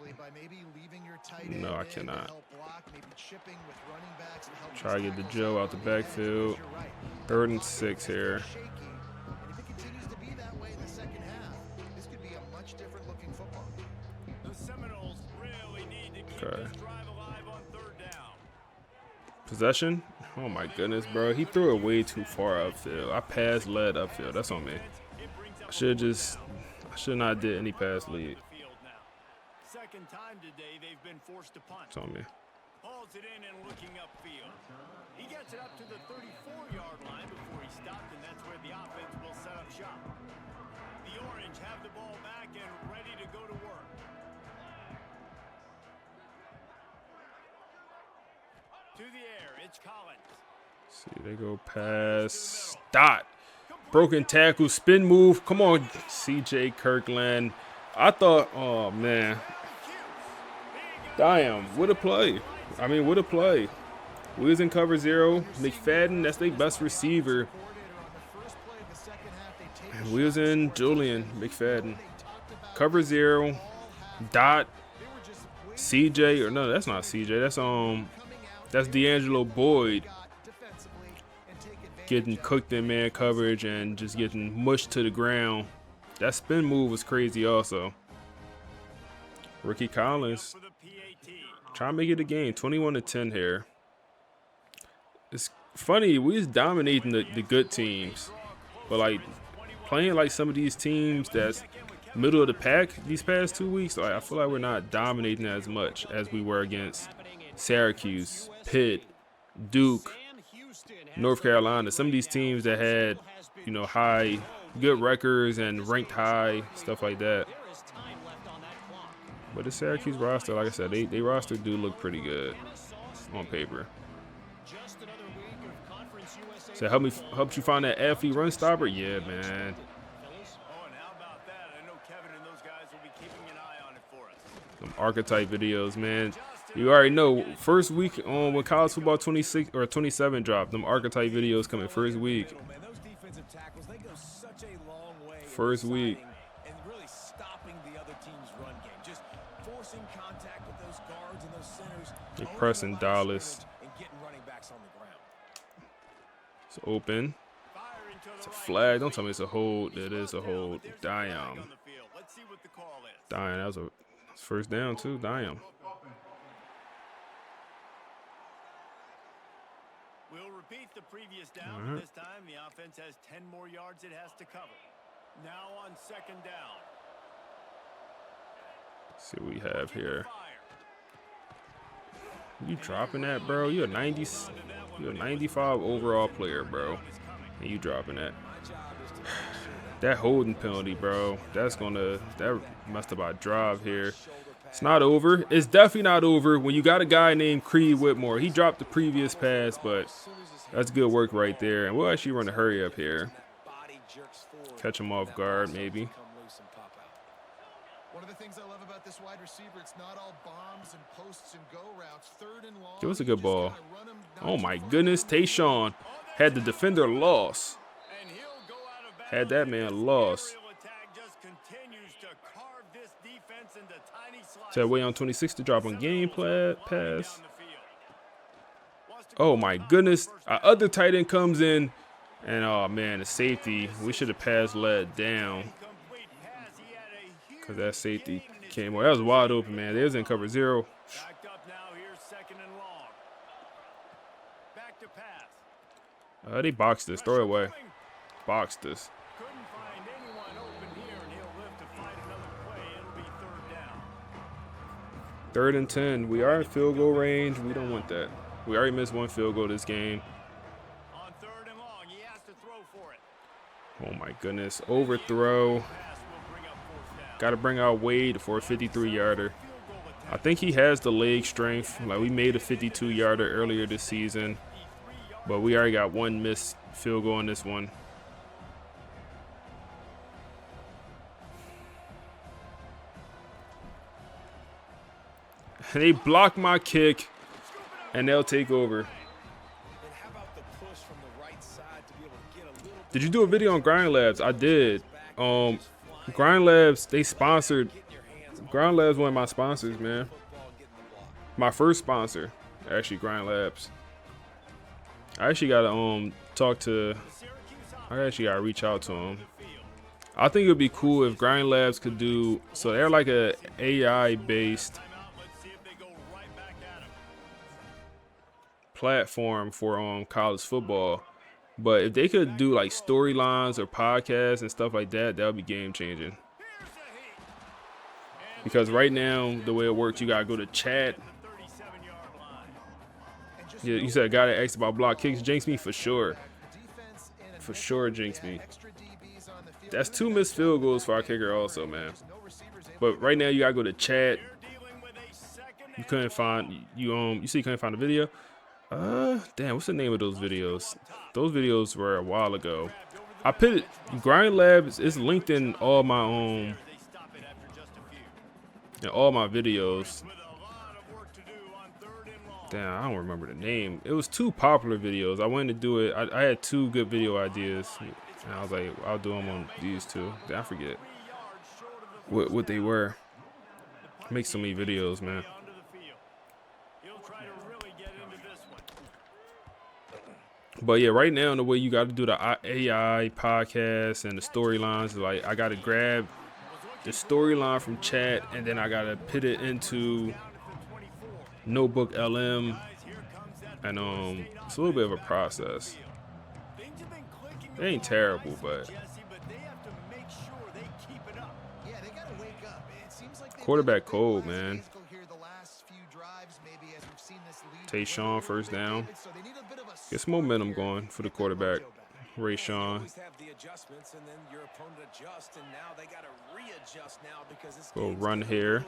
No, I cannot. Try to get the Joe out the backfield. 3rd and 6 here. Okay. Possession? Oh my goodness, bro. He threw it way too far upfield. I passed led upfield. That's on me. I should not did any pass lead. Second time today they've been forced to punt. It's on me. Hauls it in and looking upfield. He gets it up to the 34-yard line before he stopped, and that's where the offense will set up shop. The Orange have the ball back and ready to go to work. To the air, it's Collins. See, they go pass. Dot. Broken tackle, spin move. Come on, CJ Kirkland. I thought, oh man. Damn, what a play. I mean, what a play. We was in cover 0. McFadden, that's their best receiver. And we was in Julian McFadden. Cover 0. Dot. CJ, or no, that's not CJ. That's D'Angelo Boyd getting cooked in man coverage and just getting mushed to the ground. That spin move was crazy also. Ricky Collins trying to make it a game. 21-10 here. It's funny, we was dominating the good teams, but like playing like some of these teams that's middle of the pack these past 2 weeks, like I feel like we're not dominating as much as we were against Syracuse, Pitt, Duke, North Carolina. Some of these teams that had, you know, good records and ranked high, stuff like that. But the Syracuse roster, like I said, they roster do look pretty good on paper. So helped you find that athlete run stopper? Yeah, man. Them archetype videos, man. You already know. First week on when college football 26 or 27 dropped, them archetype videos coming first week. First week. And really stopping the other team's run game. Just forcing contact with those guards and those centers. They pressing Dallas. And getting running backs on the ground. It's open. It's a flag. Don't tell me it's a hold. It is a hold. Damn. Damn, that was a first down too. Damn. We'll repeat the previous down. This time the offense has 10 more yards it has to cover. Now on second down. See what we have here. You dropping that, bro? You're a 95 overall player, bro. And you dropping that. That holding penalty, bro. That messed up our drive here. It's not over. It's definitely not over when you got a guy named Creed Whitmore. He dropped the previous pass, but that's good work right there. And we'll actually run a hurry up here. Catch him off guard, maybe. One of the things I love about this wide receiver, it's not all bombs and posts and go routes. Third and long. It was a good ball. Oh my goodness, Tayshawn had the defender lost. Had that man lost. So way on 26 to drop on game pass. Oh my goodness. Our other tight end comes in. And oh man, the safety. We should have passed led down. Because that safety came over. That was wide open, man. They was in cover 0. They boxed this. Throw it away. Boxed this. 3rd and 10. We are in field goal range. We don't want that. We already missed 1 field goal this game. Oh my goodness. Overthrow. Got to bring out Wade for a 53-yarder. I think he has the leg strength. Like, we made a 52-yarder earlier this season. But we already got 1 missed field goal on this one. They block my kick, and they'll take over. Did you do a video on Grind Labs? I did. Grind Labs, they sponsored. Grind Labs one of my sponsors, man. My first sponsor, actually, Grind Labs. I actually gotta talk to. I actually gotta reach out to them. I think it would be cool if Grind Labs could do. So they're like a AI-based platform for college football. But if they could do like storylines or podcasts and stuff like that, that would be game changing. Because right now, the way it works, you gotta go to chat. Yeah, you said a guy that asked about block kicks. Jinx me for sure. For sure, jinx me. That's 2 missed field goals for our kicker also, man. But right now, you gotta go to chat. You couldn't find you see you couldn't find a video. Damn, what's the name of those videos? Those videos were a while ago. I put it. Grind Labs is linked in all my videos. Damn, I don't remember the name. It was 2 popular videos. I wanted to do it. I had 2 good video ideas, and I was like, I'll do them on these 2. I forget what they were. Make so many videos, man. But yeah, right now, the way you got to do the AI podcast and the storylines, like I got to grab the storyline from chat and then I got to put it into Notebook LM, and it's a little bit of a process. It ain't terrible, but quarterback cold, man. Tayshawn first down. Get some momentum going for the quarterback, Rayshawn. Go run here.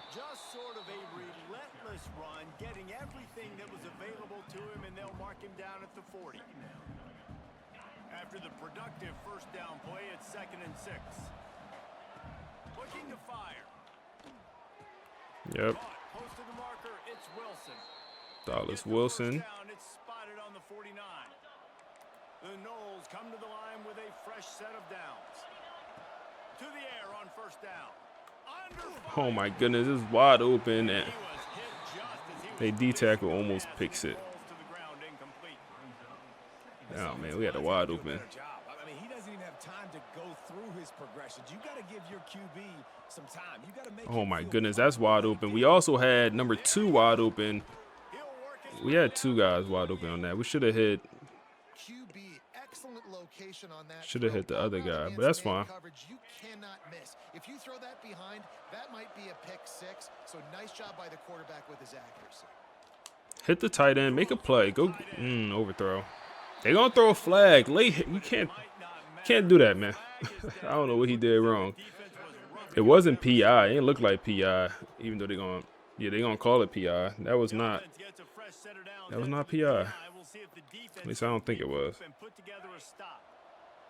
Just sort of a relentless run, getting everything that was available to him, and they'll mark him down at the 40. After the productive first down play, it's 2nd and 6. looking to fire. Yep. Close to the marker, it's Wilson. Dallas Wilson. Down, it's spotted on the 49. The Knowles come to the line with a fresh set of downs. To the air on first down. Oh my goodness, this is wide open, and they D-tackle almost picks it. Oh man, we had a wide open. I mean, he doesn't even have time to go through his progressions. You got to give your QB some time. You got to make. Oh my goodness, that's wide open. We also had number 2 wide open. We had 2 guys wide open on that. We should have hit. Should have hit the other guy, but that's fine. You cannot miss. If you throw that behind, that might be a pick 6. So nice job by the quarterback with his accuracy. Hit the tight end, make a play. Go overthrow. They're gonna throw a flag late. You can't do that, man. I don't know what he did wrong. It wasn't PI. It didn't look like PI, even though they're gonna call it PI. That was not PI. At least I don't think it was.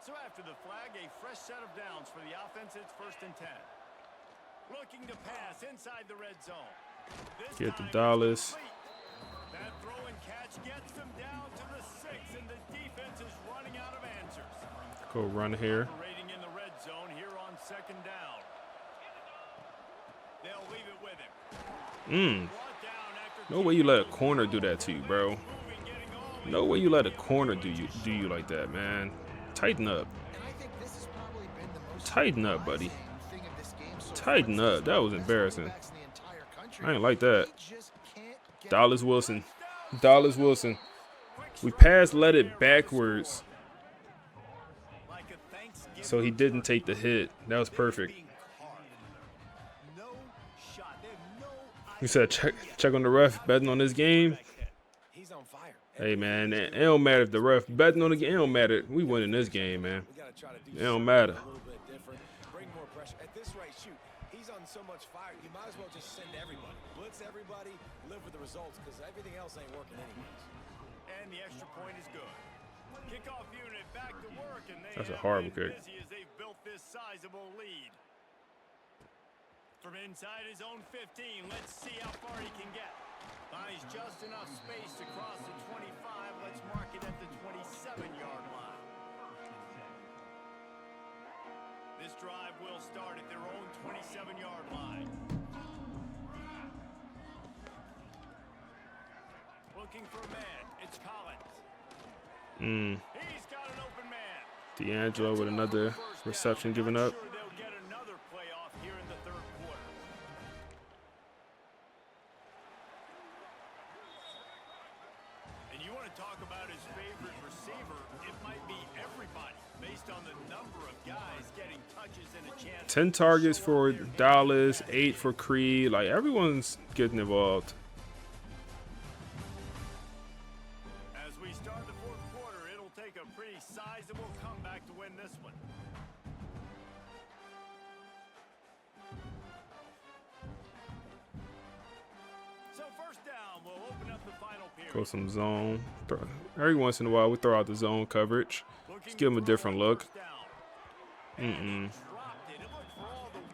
So after the flag, a fresh set of downs for the offense. It's 1st and 10. Looking to pass inside the red zone. Get the Dallas. That throw and catch gets them down to the 6, and the defense is running out of answers. Go run here. Operating in the red zone here on 2nd down. They'll leave it with him. No way you let a corner do that to you, bro. No way you let a corner do you like that, man. Tighten up. Tighten up, buddy. Tighten up. That was embarrassing. I ain't like that. Dallas Wilson. Dallas Wilson. We let it backwards. So he didn't take the hit. That was perfect. We said check on the ref betting on this game. Hey man, it don't matter if the ref betting on the game. It don't matter. We winning this game, man. It don't matter. Bring more pressure. At this rate, shoot, he's on so much fire. You might as well just send everybody, blitz everybody, live with the results, because everything else ain't working anyways. And the extra point is good. Kickoff unit back to work, and That's a horrible kick. busy as they've built this sizable lead. From inside his own 15, let's see how far he can get. Finds just enough space to cross the 25. Let's mark it at the 27-yard line. This drive will start at their own 27-yard line. Looking for a man. It's Collins. He's got an open man. D'Angelo with another reception given up. They'll get another playoff here in the 3rd quarter. And you want to talk about his favorite receiver, it might be everybody based on the number of guys getting touches and a chance. 10 targets for Dallas, 8 for Creed. Like, everyone's getting involved. As we start the 4th quarter, it'll take a pretty sizable comeback to win this one. So 1st down, we'll open up the final period. Go some zone. Every once in a while, we throw out the zone coverage. Just give them a different look. Man,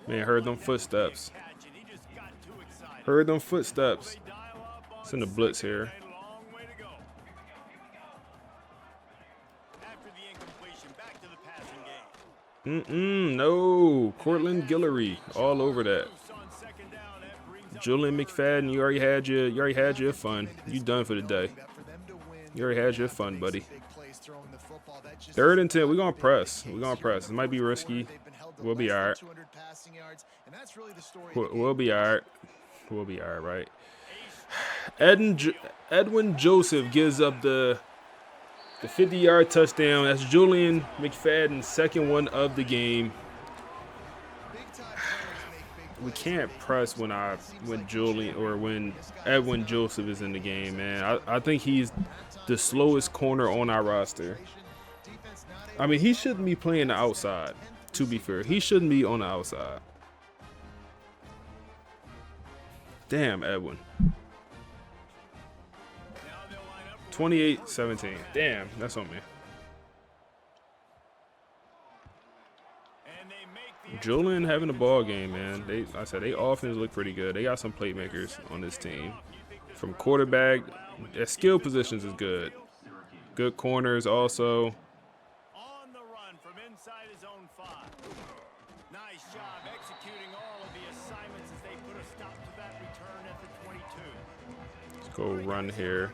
heard them footsteps. Heard them footsteps. Send a blitz here. No. Cortland Guillory all over that. Julian McFadden, you already had your fun. You done for the day. You already had your fun, buddy. 3rd and 10. We're gonna press. We're gonna press. It might be risky. We'll be alright. We'll be alright. We'll be alright, right? Edwin Joseph gives up the 50-yard touchdown. That's Julian McFadden's 2nd one of the game. We can't press when Edwin Joseph is in the game, man. I think he's the slowest corner on our roster. I mean, he shouldn't be playing the outside, to be fair. He shouldn't be on the outside. Damn, Edwin. 28-17. Damn, that's on me. And they make Julian having a ball game, man. I said they offense look pretty good. They got some playmakers on this team. From quarterback, their skill positions is good. Good corners also. On the run from inside his own 5. Nice job executing all of the assignments as they put a stop to that return at the 22. Let's go run here.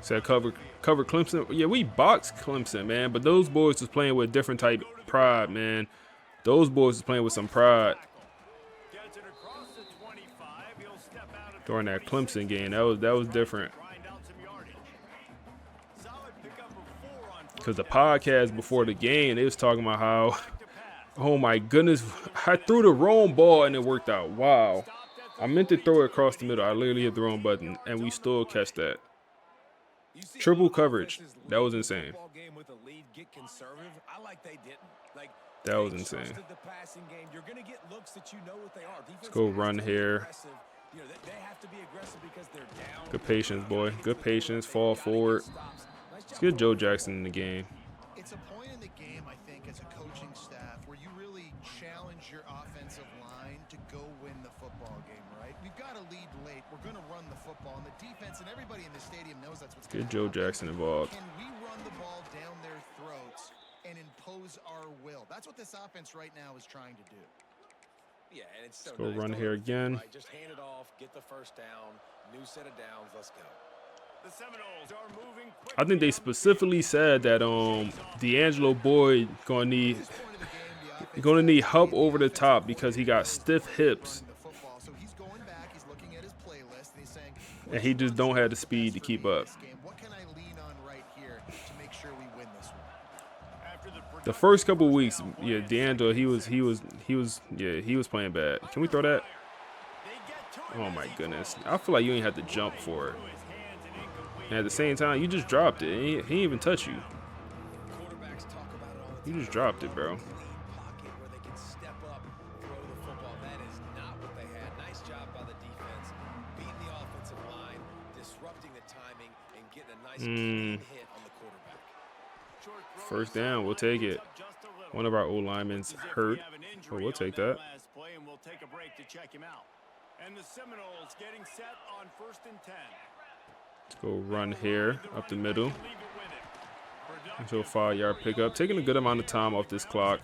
Said cover Clemson. Yeah, we boxed Clemson, man. But those boys was playing with different type pride, man. Those boys was playing with some pride during that Clemson game. That was different. Because the podcast before the game, they was talking about how, oh my goodness, I threw the wrong ball and it worked out. Wow. I meant to throw it across the middle. I literally hit the wrong button, and we still catch that. Triple coverage. That was insane. That was insane. Let's go run here. Good patience, boy. Good patience. Fall forward. Let's get Joe Jackson in the game. It's a point in the game, I think, as a coaching staff where you really challenge your offensive line to go win the football game, right? We've got to lead late. We're going to run the football, and the defense and everybody in the stadium knows that's what's going to Get Joe happen. Jackson involved. Can we run the ball down their throats and impose our will? That's what this offense right now is trying to do. Yeah, and it's so Let's go nice. run Don't here let it feel again. right. Just hand it off, get the first down, new set of downs, let's go. The Seminoles are moving quickly. I think they specifically said that D'Angelo Boyd gonna need help over the top because he got stiff hips. And he just don't have the speed to keep up. What can I lean on right here to make sure we win this one? The first couple of weeks, yeah, D'Angelo, he was playing bad. Can we throw that? Oh my goodness. I feel like you ain't had to jump for it. And at the same time, you just dropped it. He didn't even touch you. You just dropped it, bro. First down, we'll take it. One of our old linemen's hurt, but we'll take that. And the Seminoles getting set on 1st and 10. Let's go run here up the middle until a 5-yard pickup. Taking a good amount of time off this clock.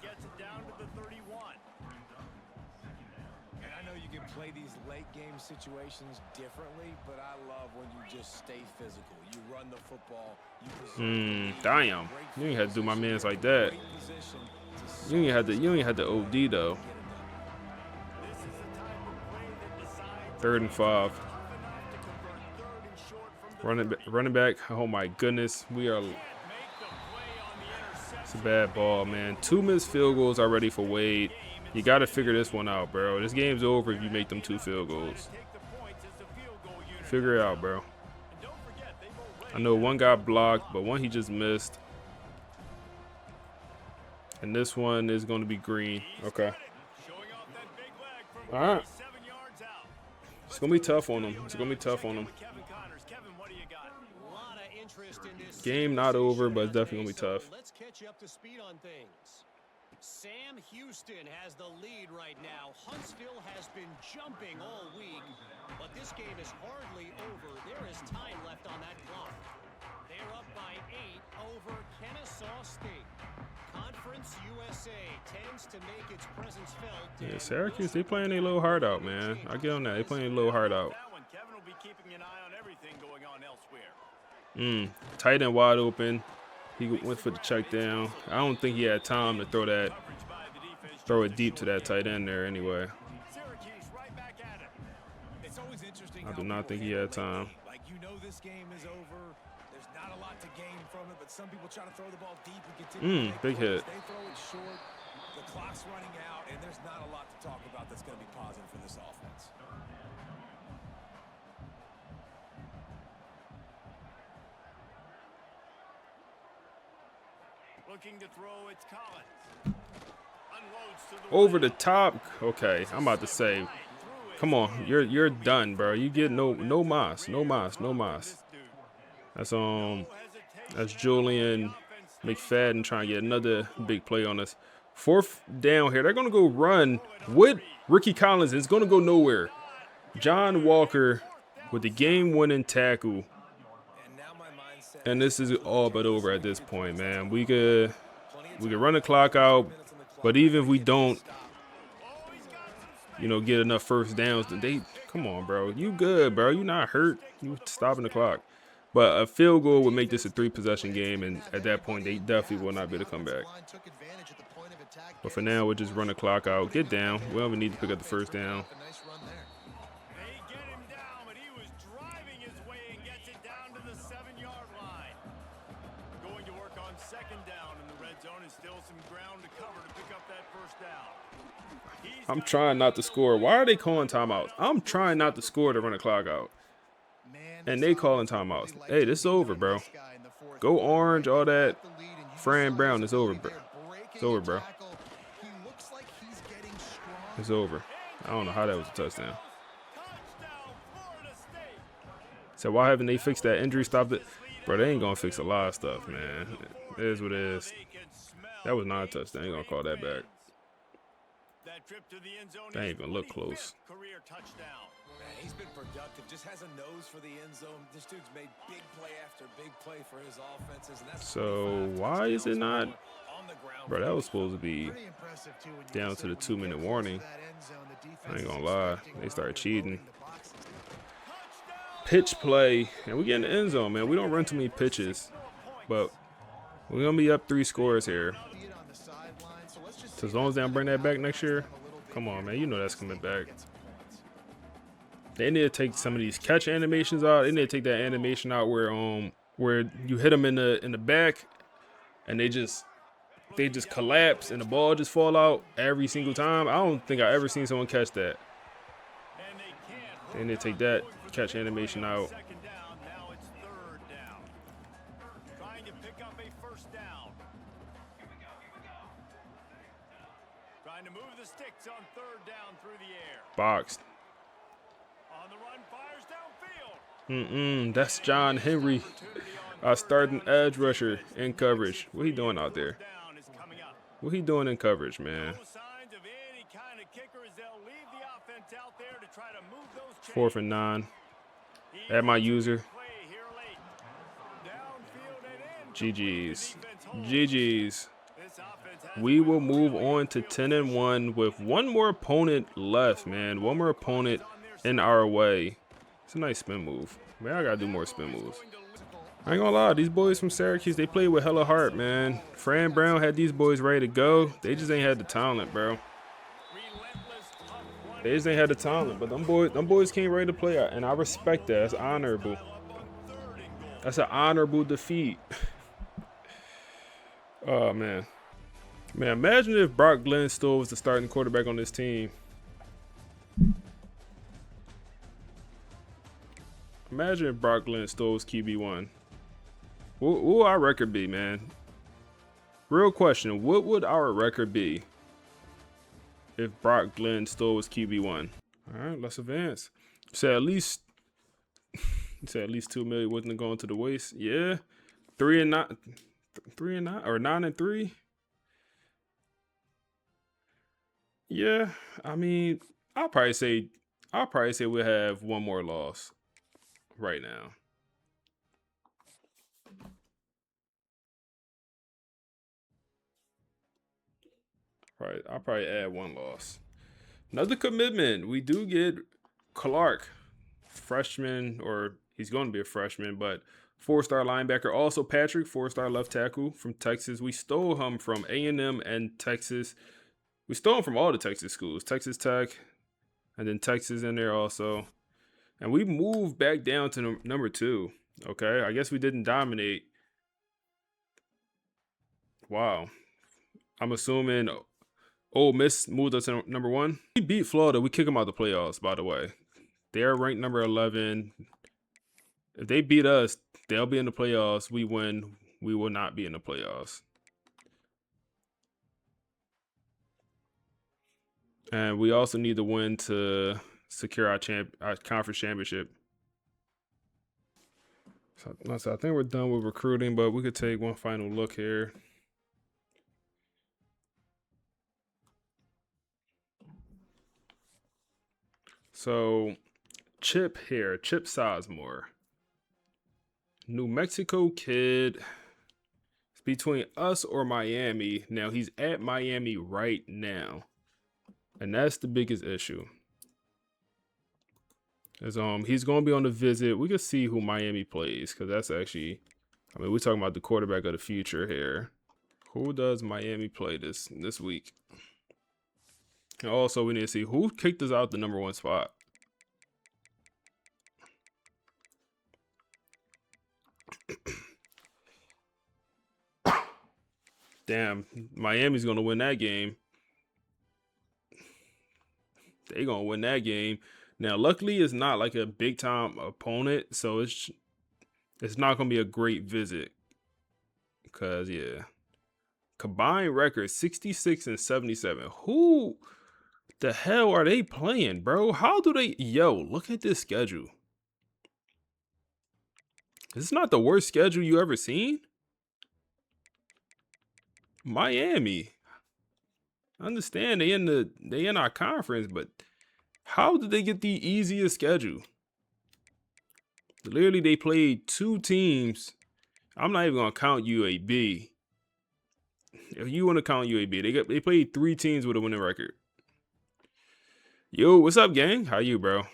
And I know you can play these late game situations differently, but I love when you just stay physical. You run the football. Damn. You ain't had to do my mans like that. You ain't had to OD though. 3rd and 5. Running back. Oh my goodness. It's a bad ball, man. 2 missed field goals already for Wade. You got to figure this one out, bro. This game's over if you make them 2 field goals. Figure it out, bro. I know one got blocked, but one he just missed. And this one is going to be green. Okay. All right. It's going to be tough on them. It's going to be tough on them. Game not over, but it's definitely going to be tough. Let's catch you up to speed on things. Sam Houston has the lead right now. Huntsville has been jumping all week, but this game is hardly over. There is time left on that clock. They're up by 8 over Kennesaw State. Conference USA tends to make its presence felt. Yeah, Syracuse, they playing a little hard out, man. I get on that. They playing a little hard out. Kevin will be keeping an eye on everything going on elsewhere. Tight end wide open. He went for the check down. I don't think he had time to throw it deep to that tight end there anyway. I do not think he had time. Like, you know, this game is over. There's not a lot to gain from it, but some people try to throw the ball deep and continue. Big hit. They throw it short. The clock's running out, and there's not a lot to talk about that's going to be positive for this offense. Looking to throw, it's Collins. Unloads to the Over the top. Okay, I'm about to say, come on, you're done, bro. You get no mas. That's Julian McFadden trying to get another big play on us. 4th down here. They're going to go run with Ricky Collins. It's going to go nowhere. John Walker with the game-winning tackle. And this is all but over at this point, man. We could run the clock out, but even if we don't, you know, get enough first downs, come on, bro. You good, bro. You not hurt. You stopping the clock. But a field goal would make this a 3-possession game, and at that point, they definitely will not be able to come back. But for now, we'll just run the clock out, get down. We don't even need to pick up the first down. I'm trying not to score. Why are they calling timeouts? I'm trying not to score to run the clock out. And they calling timeouts. Hey, this is over, bro. Go orange, all that. Fran Brown, it's over, bro. It's over, bro. It's over. I don't know how that was a touchdown. So why haven't they fixed that injury? Stopped it? Bro, they ain't going to fix a lot of stuff, man. It is what it is. That was not a touchdown. They ain't going to call that back. They ain't even look close. Man, he's been productive. Just has a nose for the end zone. This dude's made big play after big play for his offenses. And that's so why is it not? Bro, that was supposed to be down to the 2-minute warning. I ain't gonna lie. They started cheating. Pitch play. And we get in the end zone, man. We don't run too many pitches. But we're gonna be up 3 scores here. So as long as they don't bring that back next year, come on, man. You know that's coming back. They need to take some of these catch animations out. They need to take that animation out where you hit them in the back, and they just collapse and the ball just fall out every single time. I don't think I ever seen someone catch that. They need to take that catch animation out. Boxed. That's John Henry, our starting edge rusher in coverage. What he doing out there? What he doing in coverage, man? 4th and 9. At my user. GG's. GG's. We will move on to 10-1 with one more opponent left, man. One more opponent in our way. It's a nice spin move. Man, I gotta do more spin moves. I ain't gonna lie, these boys from Syracuse, they play with hella heart, man. Fran Brown had these boys ready to go. They just ain't had the talent, bro. They just ain't had the talent, but them boys came ready to play, and I respect that. That's honorable. That's an honorable defeat. Oh, man. Man, imagine if Brock Glenn-Stowe was the starting quarterback on this team. Imagine if Brock Glenn-Stowe was QB1. What would our record be, man? Real question. What would our record be if Brock Glenn-Stowe was QB1? All right, let's advance. So at least 2 million wasn't going to the waste. Yeah, 3-9 or 9-3. Yeah, I mean, I'll probably say we'll have one more loss right now. Right, I'll probably add one loss. Another commitment. We do get Clark, freshman, or he's going to be a freshman, but 4-star linebacker. Also Patrick, 4-star left tackle from Texas. We stole him from A&M and Texas. We stole him from all the Texas schools. Texas Tech, and then Texas in there also. And we moved back down to number 2. Okay, I guess we didn't dominate. Wow. I'm assuming Ole Miss moved us to number 1. We beat Florida. We kick them out of the playoffs, by the way. They're ranked number 11. If they beat us, they'll be in the playoffs. We win. We will not be in the playoffs. And we also need to win to secure our conference championship. So I think we're done with recruiting, but we could take one final look here. So, Chip here, Chip Sizemore. New Mexico kid. It's between us or Miami. Now, he's at Miami right now. And that's the biggest issue. As he's going to be on the visit. We can see who Miami plays, because that's actually, I mean, we're talking about the quarterback of the future here. Who does Miami play this week? And also, we need to see who kicked us out the #1 spot. Damn, Miami's going to win that game. They're going to win that game. Now, luckily, it's not like a big-time opponent, so it's not going to be a great visit. Because, yeah. Combined record, 66 and 77. Who the hell are they playing, bro? How do they... Yo, look at this schedule. This is not the worst schedule you ever seen. Miami. I understand they in our conference, but how did they get the easiest schedule? Literally, they played 2 teams. I'm not even gonna count UAB. If you want to count UAB, they played 3 teams with a winning record. Yo, what's up, gang? How you, bro?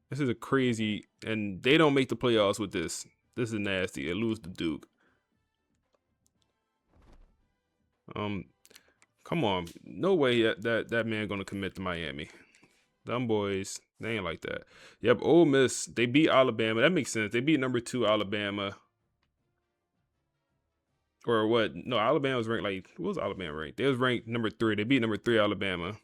This is a crazy, and they don't make the playoffs with this. This is nasty. They lose to Duke. Come on, no way that man gonna commit to Miami. Them boys, they ain't like that. Yep, Ole Miss, they beat Alabama. That makes sense. They beat #2 Alabama. Or what? No, Alabama was ranked like, what was Alabama ranked? They was ranked #3. They beat #3 Alabama.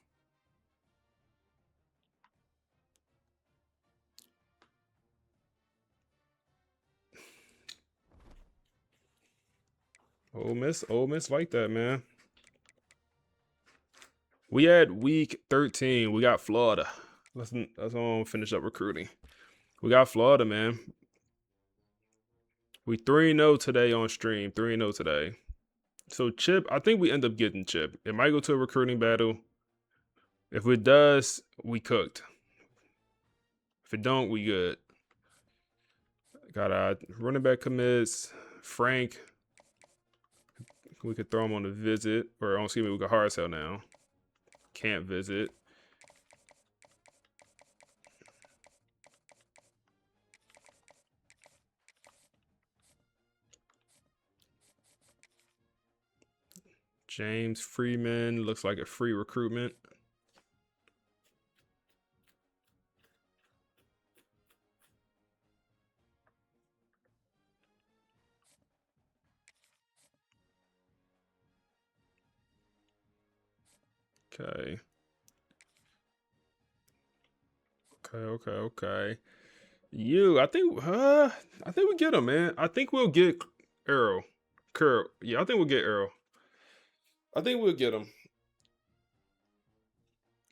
Ole Miss like that, man. We had week 13. We got Florida. Let's finish up recruiting. We got Florida, man. We 3-0 today on stream. 3-0 today. So Chip, I think we end up getting Chip. It might go to a recruiting battle. If it does, we cooked. If it don't, we good. Got running back commits. Frank. We could throw him on a visit. Or excuse me, we got hard sell now. Can't visit. James Freeman looks like a free recruitment. Okay. Okay. I think we get him, man. I think we'll get Earl. Curl. Yeah, I think we'll get Earl. I think we'll get him.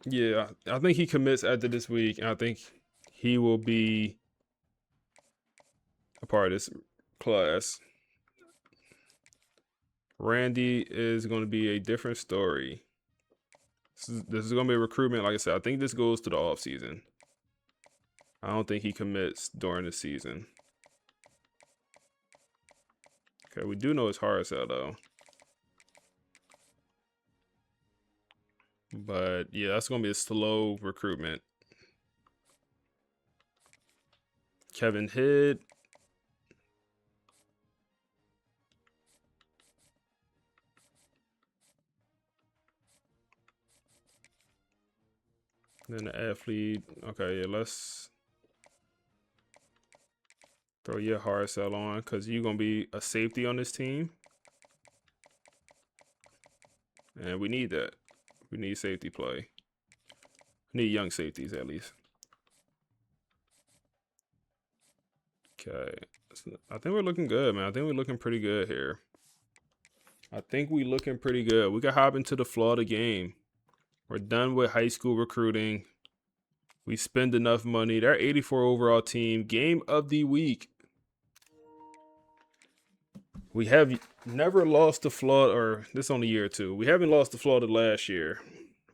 Yeah, I think he commits after this week, and I think he will be a part of this class. Randy is going to be a different story. This is going to be a recruitment. Like I said, I think this goes to the offseason. I don't think he commits during the season. Okay, we do know it's hard sell, though. But, yeah, that's going to be a slow recruitment. Kevin Hidd. Then the athlete. Okay, yeah, let's throw your hard sell on because you're going to be a safety on this team. And we need that. We need safety play. We need young safeties at least. Okay. I think we're looking good, man. I think we're looking pretty good here. We can hop into the Florida game. We're done with high school recruiting. We spend enough money. They're 84 overall team. Game of the week. We have never lost to Florida, or this on the year 2. We haven't lost to Florida last year.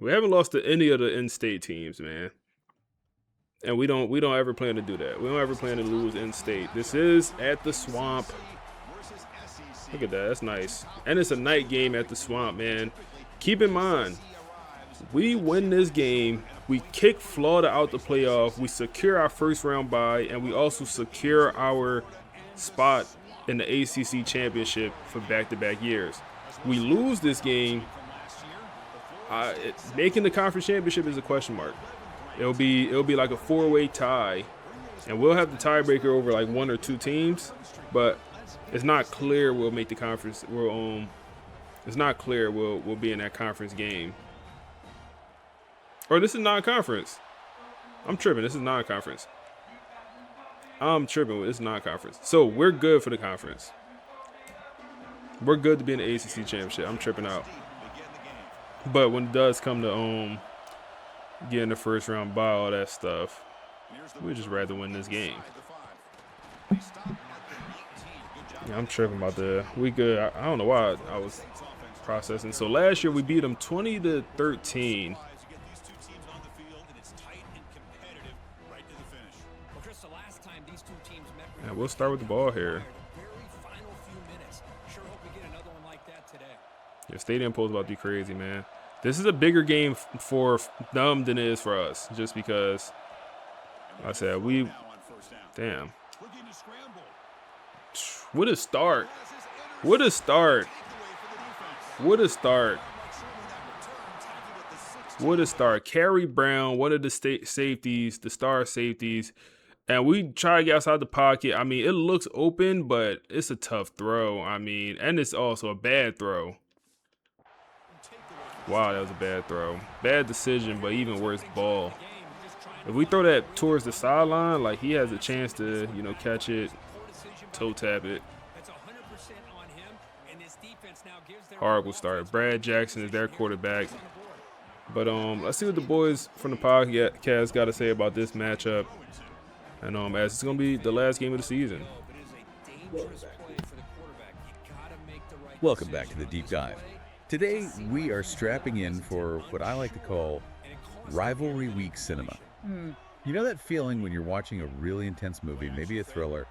We haven't lost to any of the in-state teams, man. And we don't ever plan to do that. We don't ever plan to lose in-state. This is at the Swamp. Look at that. That's nice. And it's a night game at the Swamp, man. Keep in mind, we win this game. We kick Florida out the playoff. We secure our first round bye, and we also secure our spot in the ACC championship for back-to-back years. We lose this game. Making the conference championship is a question mark. It'll be like a 4-way tie, and we'll have the tiebreaker over like 1 or 2 teams, but it's not clear we'll make the conference. It's not clear we'll be in that conference game. Or this is non-conference. I'm tripping. This is non-conference. I'm tripping. It's non-conference. So we're good for the conference. We're good to be in the ACC championship. I'm tripping out. But when it does come to getting the first round bye, all that stuff, we'd just rather win this game. Yeah, I'm tripping about that. We good. I don't know why I was processing. So last year we beat them 20-13. Yeah, we'll start with the ball here. Yeah, Stadium Post about to be crazy, man. This is a bigger game for them than it is for us, just because, like I said, damn. What a start. What a start. What a start. What a start. Kerry Brown, one of the safeties, the star safeties. And we try to get outside the pocket. I mean, it looks open, but it's a tough throw. I mean, and it's also a bad throw. Wow, that was a bad throw. Bad decision, but even worse, ball. If we throw that towards the sideline, like he has a chance to, catch it, toe tap it. Horrible start. Brad Jackson is their quarterback. But let's see what the boys from the podcast got to say about this matchup. And as it's going to be the last game of the season. Welcome back to the Deep Dive. Today, we are strapping in for what I like to call rivalry week cinema. You know that feeling when you're watching a really intense movie, maybe a thriller,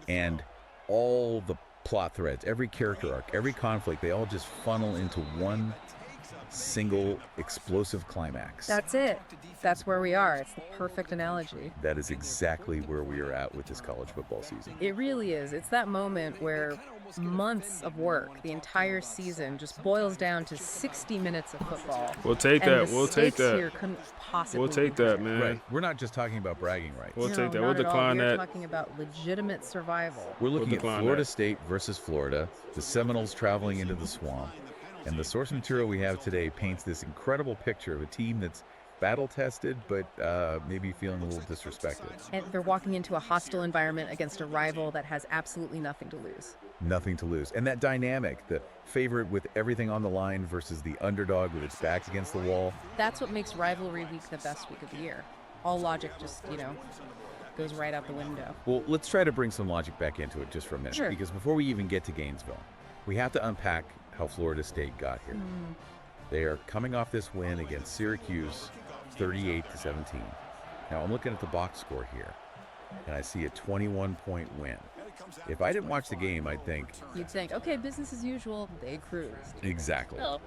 and all the plot threads, every character arc, every conflict, they all just funnel into one single explosive climax. That's it. That's where we are. It's the perfect analogy. That is exactly where we are at with this college football season. It really is. It's that moment where months of work, the entire season, just boils down to 60 minutes of football. We'll take that. We'll take that. Here couldn't possibly we'll take that, man. Right. We're not just talking about bragging rights. We'll take that. We'll decline that. We're talking about legitimate survival. We're looking at Florida State versus Florida, the Seminoles traveling into the Swamp, and the source material we have today paints this incredible picture of a team that's battle-tested, but maybe feeling a little disrespected. And they're walking into a hostile environment against a rival that has absolutely nothing to lose. Nothing to lose. And that dynamic, the favorite with everything on the line versus the underdog with its back against the wall. That's what makes rivalry week the best week of the year. All logic just, goes right out the window. Well, let's try to bring some logic back into it just for a minute. Sure. Because before we even get to Gainesville, we have to unpack how Florida State got here. They are coming off this win against Syracuse, 38-17. Now I'm looking at the box score here, and I see a 21-point win. If I didn't watch the game, You'd think, okay, business as usual. They cruised. Exactly. Oh.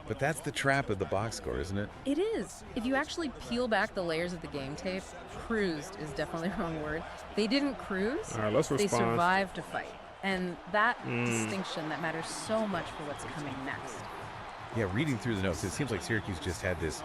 But that's the trap of the box score, isn't it? It is. If you actually peel back the layers of the game tape, cruised is definitely the wrong word. They didn't cruise. All right, let's respond. They survived to fight. And that distinction, that matters so much for what's coming next. Yeah, reading through the notes, it seems like Syracuse just had this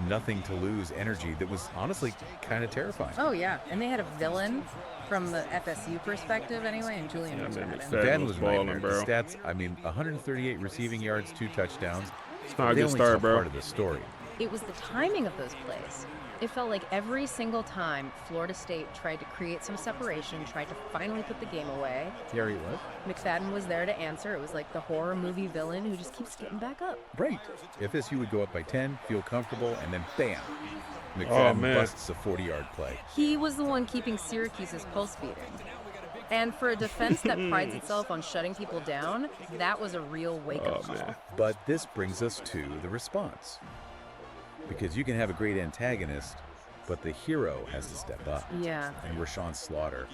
nothing to lose energy that was honestly kind of terrifying. Oh yeah, and they had a villain from the FSU perspective anyway, and Julian McFadden. McFadden was balling, bro. The stats, 138 receiving yards, 2 touchdowns. It's not a good start, bro. Part of the story. It was the timing of those plays. It felt like every single time Florida State tried to create some separation, tried to finally put the game away. Terry what? McFadden was there to answer. It was like the horror movie villain who just keeps getting back up. Right. FSU would go up by 10, feel comfortable, and then bam, McFadden busts a 40-yard play. He was the one keeping Syracuse's pulse beating. And for a defense that prides itself on shutting people down, that was a real wake-up call. But this brings us to the response. Because you can have a great antagonist, but the hero has to step up. Yeah. And Rashawn Slaughter,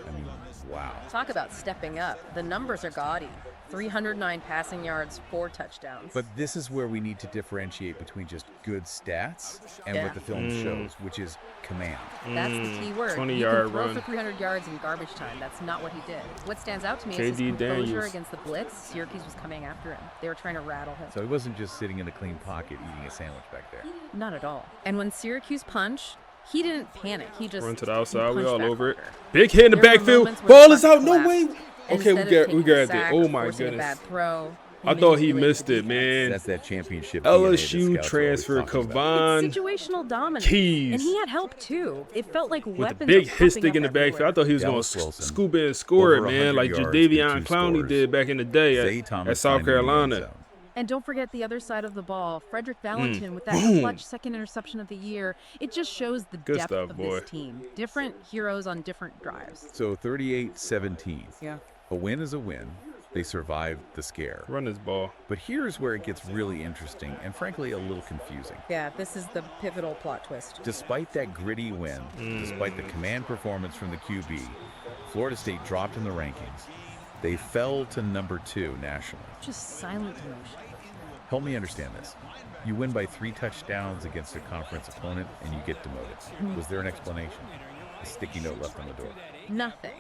I mean, wow. Talk about stepping up. The numbers are gaudy. 309 passing yards, 4 touchdowns. But this is where we need to differentiate between just good stats and Yeah. what the film shows, which is command. That's the key word. 20-yard You can throw run. for 300 yards in garbage time. That's not what he did. What stands out to me is his KD composure Daniels. against the blitz. Syracuse was coming after him. They were trying to rattle him. So he wasn't just sitting in a clean pocket eating a sandwich back there. Not at all. And when Syracuse punched, he didn't panic. He just Run to the outside. We punched all back over it. harder. Big hit in the There were backfield. moments where the Ball is pocket out. No way. collapsed. Okay, Instead we of got taking a it. sack Oh or my forcing a goodness. bad throw, I thought he manipulated missed the it, man. That's that championship DNA that LSU scouts are transfer always talking about. It's Kavan situational dominance. Keys. And he had help too. It felt like with weapons a big were hit popping stick up in the backfield. I everywhere. thought he was going Dallas to Wilson, scoop in and score it, over man, 100 like yards through Jadavion 2 Clowney scores. did back in the day Zay at Thomas South finding the end Carolina. zone. And don't forget the other side of the ball. Frederick Valentin with that Boom. clutch second interception of the year. It just shows the Good depth stuff, of boy. this team. Different heroes on different drives. So 38-17. Yeah. A win is a win. They survived the scare. Run this ball. But here's where it gets really interesting and frankly a little confusing. Yeah, this is the pivotal plot twist. Despite that gritty win, despite the command performance from the QB, Florida State dropped in the rankings. They fell to number 2 nationally. Just silent emotion. Help me understand this. You win by 3 touchdowns against a conference opponent and you get demoted. Was there an explanation? A sticky note left on the door? Nothing.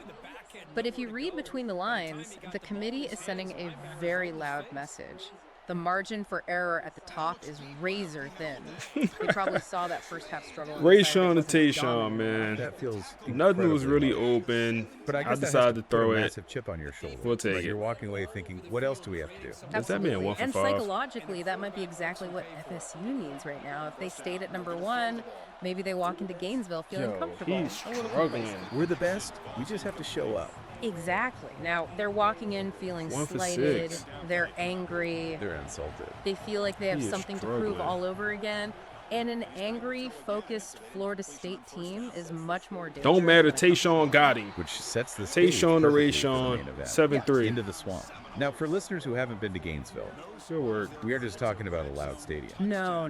But if you read between the lines, the committee is sending a very loud message. The margin for error at the top is razor thin. You probably saw that first half struggle. Rayshawn to Tayshawn, man. That feels Nothing was incredibly really low. open. But I I guess that decided has to put throw a it. massive chip on your shoulder. We'll take Like it. You're walking away thinking, what else do we have to do? Does that mean Absolutely. 1 for And 5? psychologically, that might be exactly what FSU needs right now. If they stayed at number 1, maybe they walk into Gainesville feeling Yo, comfortable. he's a little struggling. complacent. We're the best. We just have to show up. Exactly. Now, they're walking in feeling 1 for slighted. 6. They're angry. They're insulted. They feel like they have He is something to prove struggling. all over again. And an angry, focused Florida State team is much more dangerous. Don't matter. when it comes to Tayshawn got him. Which sets the stage Tayshawn to perfectly for the Rayshawn. main event. 7-3. Into the swamp. Now, for listeners who haven't been to Gainesville, Good work. we are just talking about a loud stadium. No.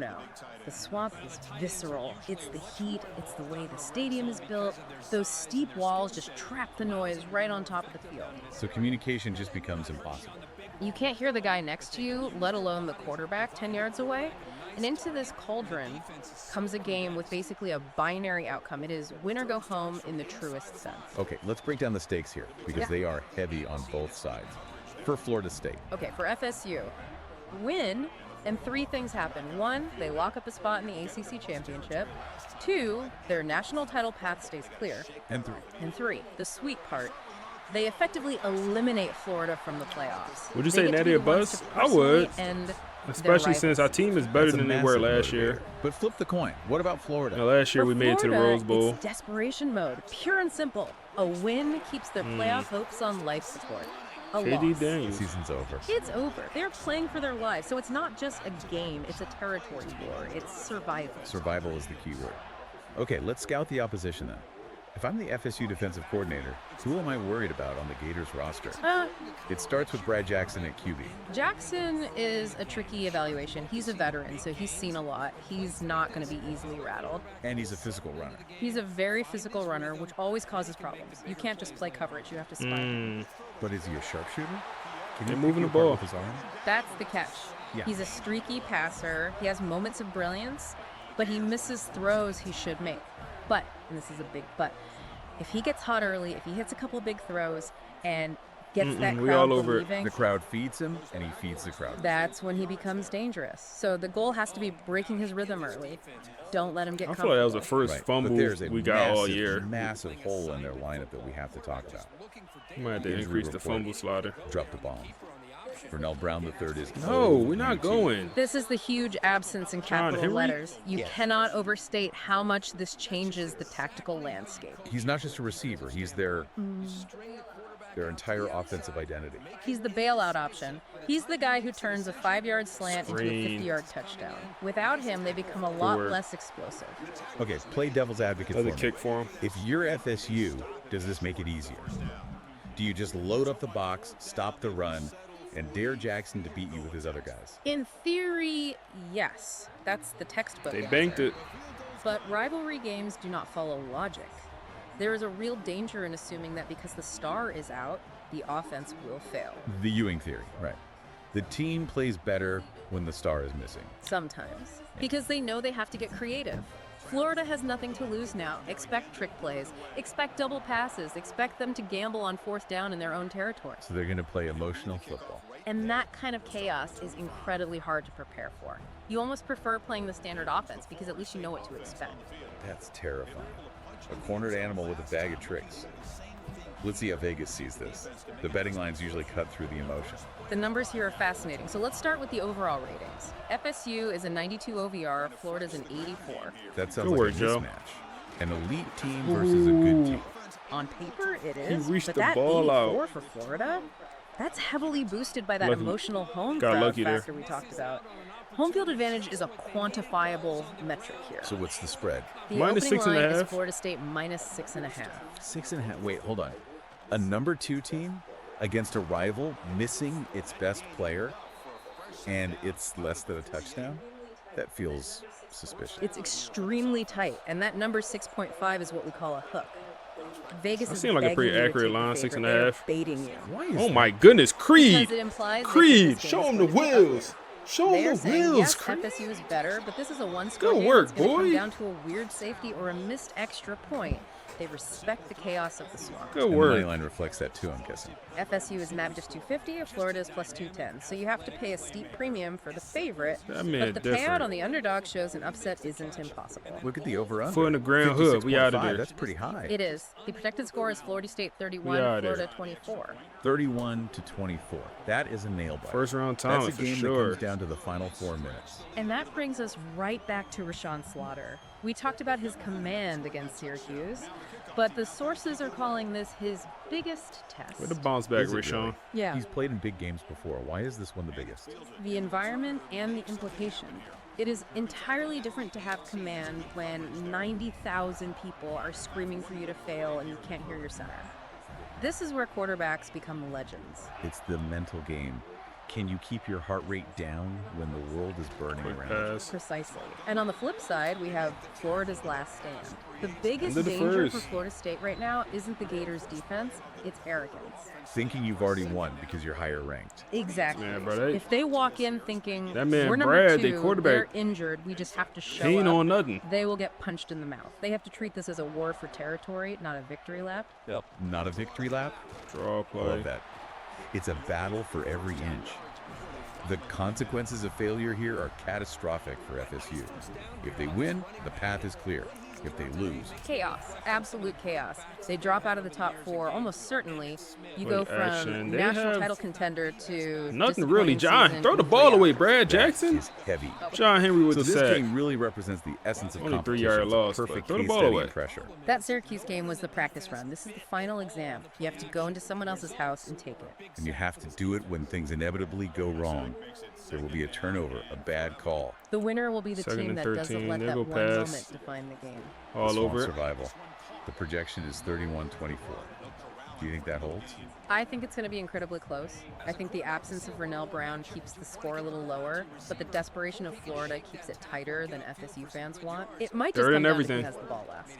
The swamp is visceral. It's the heat. It's the way the stadium is built. Those steep walls just trap the noise right on top of the field. So communication just becomes impossible. You can't hear the guy next to you, let alone the quarterback 10 yards away. And into this cauldron comes a game with basically a binary outcome. It is win or go home in the truest sense. Okay, let's break down the stakes here because Yeah. they are heavy on both sides. For Florida State, Okay, for FSU, win, and 3 things happen. 1, they lock up a spot in the ACC championship. 2, their national title path stays clear. and 3. And 3, the sweet part, they effectively eliminate Florida from the playoffs. Would you They say get to Natty be a the ones buzz? to I would. personally end their Especially since our rivals. team is better That's a than they were massive last year. motivator. But flip the coin. What about Florida? Now, last year For we made it to the Florida, Rose Bowl. It's desperation mode, pure and simple. A win keeps their playoff hopes on life support. A KD loss. The Daniels. season's over. It's over. They're playing for their lives. So it's not just a game, it's a territory war. It's survival. Survival is the key word. Okay, let's scout the opposition then. If I'm the FSU defensive coordinator, who am I worried about on the Gators roster? It starts with Brad Jackson at QB. Jackson is a tricky evaluation. He's a veteran, so he's seen a lot. He's not going to be easily rattled. And he's a physical runner. He's a very physical runner, which always causes problems. You can't just play coverage, you have to spy. But is he a sharpshooter? Can They're he moving pick the you apart ball. with his arm? That's the catch. Yeah. He's a streaky passer. He has moments of brilliance, but he misses throws he should make. But, and this is a big but, if he gets hot early, if he hits a couple big throws and gets that we crowd all over it. believing, The crowd feeds him, and he feeds the crowd. that's when he becomes dangerous. So the goal has to be breaking his rhythm early. Don't let him get I comfortable. feel like that was the first Right. fumble But there's a we got all massive, year. massive hole in their lineup that we have to talk about. We might have to Injury increase the report. fumble slaughter. Drop the bomb. Vernell Brown III is No, we're not going. This is the huge absence in capital Henry? letters. You cannot overstate how much this changes the tactical landscape. He's not just a receiver. He's their entire offensive identity. He's the bailout option. He's the guy who turns a 5-yard slant into a Screen. 50-yard touchdown. Without him, they become a lot Forward. less explosive. Okay, play devil's advocate Another for me. kick for him. If you're FSU, does this make it easier? Do you just load up the box, stop the run, and dare Jackson to beat you with his other guys. In theory, yes. That's the textbook They answer. banked it. But rivalry games do not follow logic. There is a real danger in assuming that because the star is out, the offense will fail. The Ewing theory, right. The team plays better when the star is missing. Sometimes. Because they know they have to get creative. Florida has nothing to lose now. Expect trick plays. Expect double passes. Expect them to gamble on fourth down in their own territory. So they're going to play emotional football. And that kind of chaos is incredibly hard to prepare for. You almost prefer playing the standard offense because at least you know what to expect. That's terrifying. A cornered animal with a bag of tricks. Let's see how Vegas sees this. The betting lines usually cut through the emotion. The numbers here are fascinating. So let's start with the overall ratings. FSU is a 92 OVR, Florida's an 84. That sounds Good like work, a Joe. mismatch. An elite team versus a good team. On paper, it is. reached but the that ball 84 out. for Florida, that's heavily boosted by that Lucky. emotional home Got crowd lucky there. factor we talked about. Home field advantage is a quantifiable metric here. So what's the spread? The Minus opening line is 6.5. Florida State minus 6.5. 6.5. Wait, hold on. A number 2 team against a rival missing its best player, and it's less than a touchdown? That feels suspicious. It's extremely tight, and that number 6.5 is what we call a hook. Vegas That is seemed like a begging pretty you to accurate take the line, favorite. 6.5. They're baiting you. Why is Oh that? my goodness, Creed! Because it implies Creed, they think this show game him is the going to be wheels. ugly. Show They him are the saying, wheels, yes, Creed. FSU is better, but this is a one-score Good game. work, It's going to come boy. down to a weird safety or a missed extra point. They respect the chaos of the swamp. Good And the work. money line reflects that too, I'm guessing. FSU is -250, Florida is +210. So you have to pay a steep premium for the favorite, That man but the different. payout on the underdog shows an upset isn't impossible. Look at the over-under. Foot in the ground hood. We outta 56.5. there. That's pretty high. It is. The projected score is Florida State 31, outta Florida there. 24. 31 to 24. That is a nail biter. First round That's talent a for game sure. that comes down to the final 4 minutes. And that brings us right back to Rashawn Slaughter. We talked about his command against Syracuse, but the sources are calling this his biggest test. With the bounce back, Is it Rashawn. really? Yeah. He's played in big games before. Why is this one the biggest? The environment and the implication. It is entirely different to have command when 90,000 people are screaming for you to fail and you can't hear your center. This is where quarterbacks become legends. It's the mental game. Can you keep your heart rate down when the world is burning Quick around you? pass. Precisely. And on the flip side, we have Florida's last stand. The biggest End of the danger for first. Florida State right now isn't the Gators' defense, it's arrogance. Thinking you've already won because you're higher ranked. Exactly. Man, bro, they- If they walk in thinking That man we're number Brad, 2, they quarterback, they're injured, we just have to show he ain't up, on nothing. they will get punched in the mouth. They have to treat this as a war for territory, not a victory lap. Yep. Not a victory lap? Draw I play. love that. It's a battle for every inch. The consequences of failure here are catastrophic for FSU. If they win, the path is clear. If they lose, Chaos, absolute chaos. They drop out of the top 4 almost certainly. You go Quick action. from They national have title contender to Nothing really, disappointing John. season Throw the in ball 3 away, hours. Brad Jackson. is heavy. John Henry with So the this sack. game really represents the essence of Only competition. 3-yard It's a loss, but perfect throw the case ball study away. in pressure. That Syracuse game was the practice run. This is the final exam. You have to go into someone else's house and take it. And you have to do it when things inevitably go wrong. There will be a turnover, a bad call. The winner will be the Second team and that 13. doesn't let They that go one pass. moment define the game. All Swan over it. survival. The projection is 31-24. Do you think that holds? I think it's going to be incredibly close. I think the absence of Rennell Brown keeps the score a little lower, but the desperation of Florida keeps it tighter than FSU fans want. It might just Third come and down everything. to who has the ball last.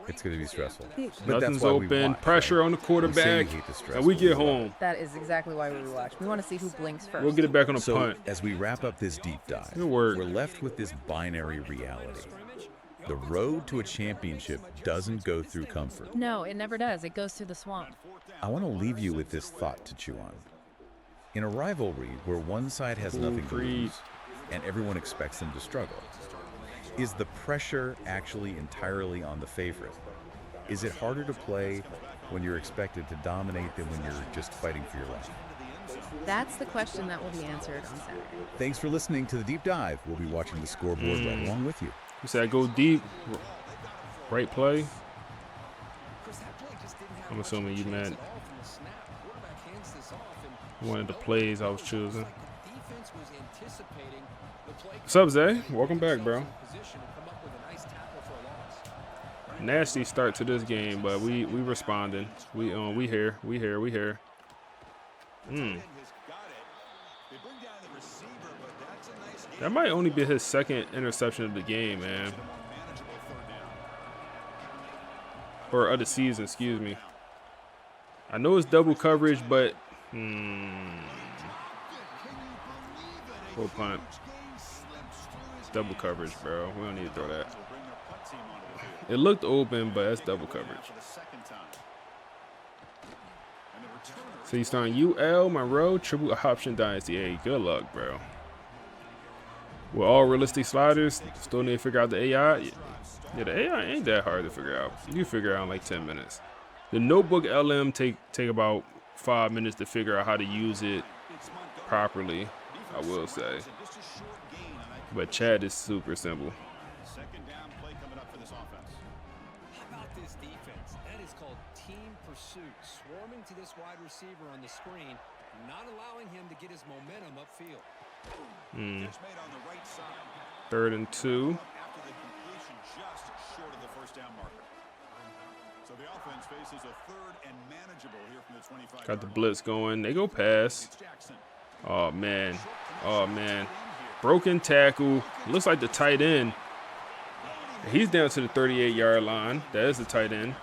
It's going to be stressful. But Nothing's that's why we open. watch, Pressure right? on the We say quarterback. we hate the stress, And we but get love it. home. That is exactly why we watch. We want to see who blinks first. We'll get it back on a So, punt. as we wrap up this deep dive, Good work. we're left with this binary reality. The road to a championship doesn't go through comfort. No, it never does. It goes through the swamp. I want to leave you with this thought to chew on. In a rivalry where one side has nothing to Creed. lose and everyone expects them to struggle, is the pressure actually entirely on the favorite? Is it harder to play when you're expected to dominate than when you're just fighting for your life? That's the question that will be answered on Saturday. Thanks for listening to The Deep Dive. We'll be watching the scoreboard right along with you. You said go deep. Right play. I'm assuming you meant one of the plays I was choosing. What's up, Zay? Welcome back, bro. Nasty start to this game, but we responding. We here. That might only be his second interception of the game, man. Or of the season, excuse me. I know it's double coverage, but full punt. It's double coverage, bro. We don't need to throw that. It looked open, but that's double coverage. So he's starting UL, Monroe, triple option dynasty. Hey, good luck, bro. With all realistic sliders, still need to figure out the AI. Yeah, the AI ain't that hard to figure out. You can figure it out in like 10 minutes. The notebook LM take about 5 minutes to figure out how to use it properly, I will say. But chat is super simple. Second down play coming up for this offense. How about this defense? That is called team pursuit. Swarming to this wide receiver on the screen, not allowing him to get his momentum upfield. Catch made on the right side. 3rd and 2. After the completion, just short of the first down marker. So the offense faces a 3rd and manageable here from the 25. Got the blitz going. They go pass. Oh, man. Oh, man. Broken tackle. Looks like the tight end. He's down to the 38-yard line. That is the tight end,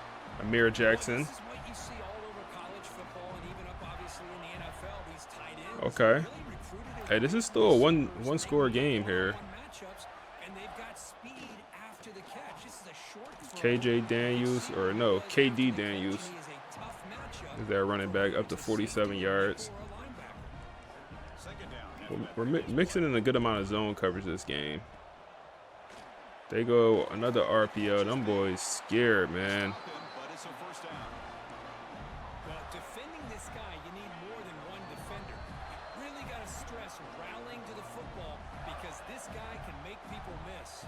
Amir Jackson. Okay. Hey, this is still a one score game here. KJ Daniels, or no, KD Daniels is that running back up to 47 yards. We're mixing in a good amount of zone coverage this game. They go another RPO. Them boys scared, man. Well, defending this guy, you need more than one defender. You really got to stress rallying to the football because this guy can make people miss.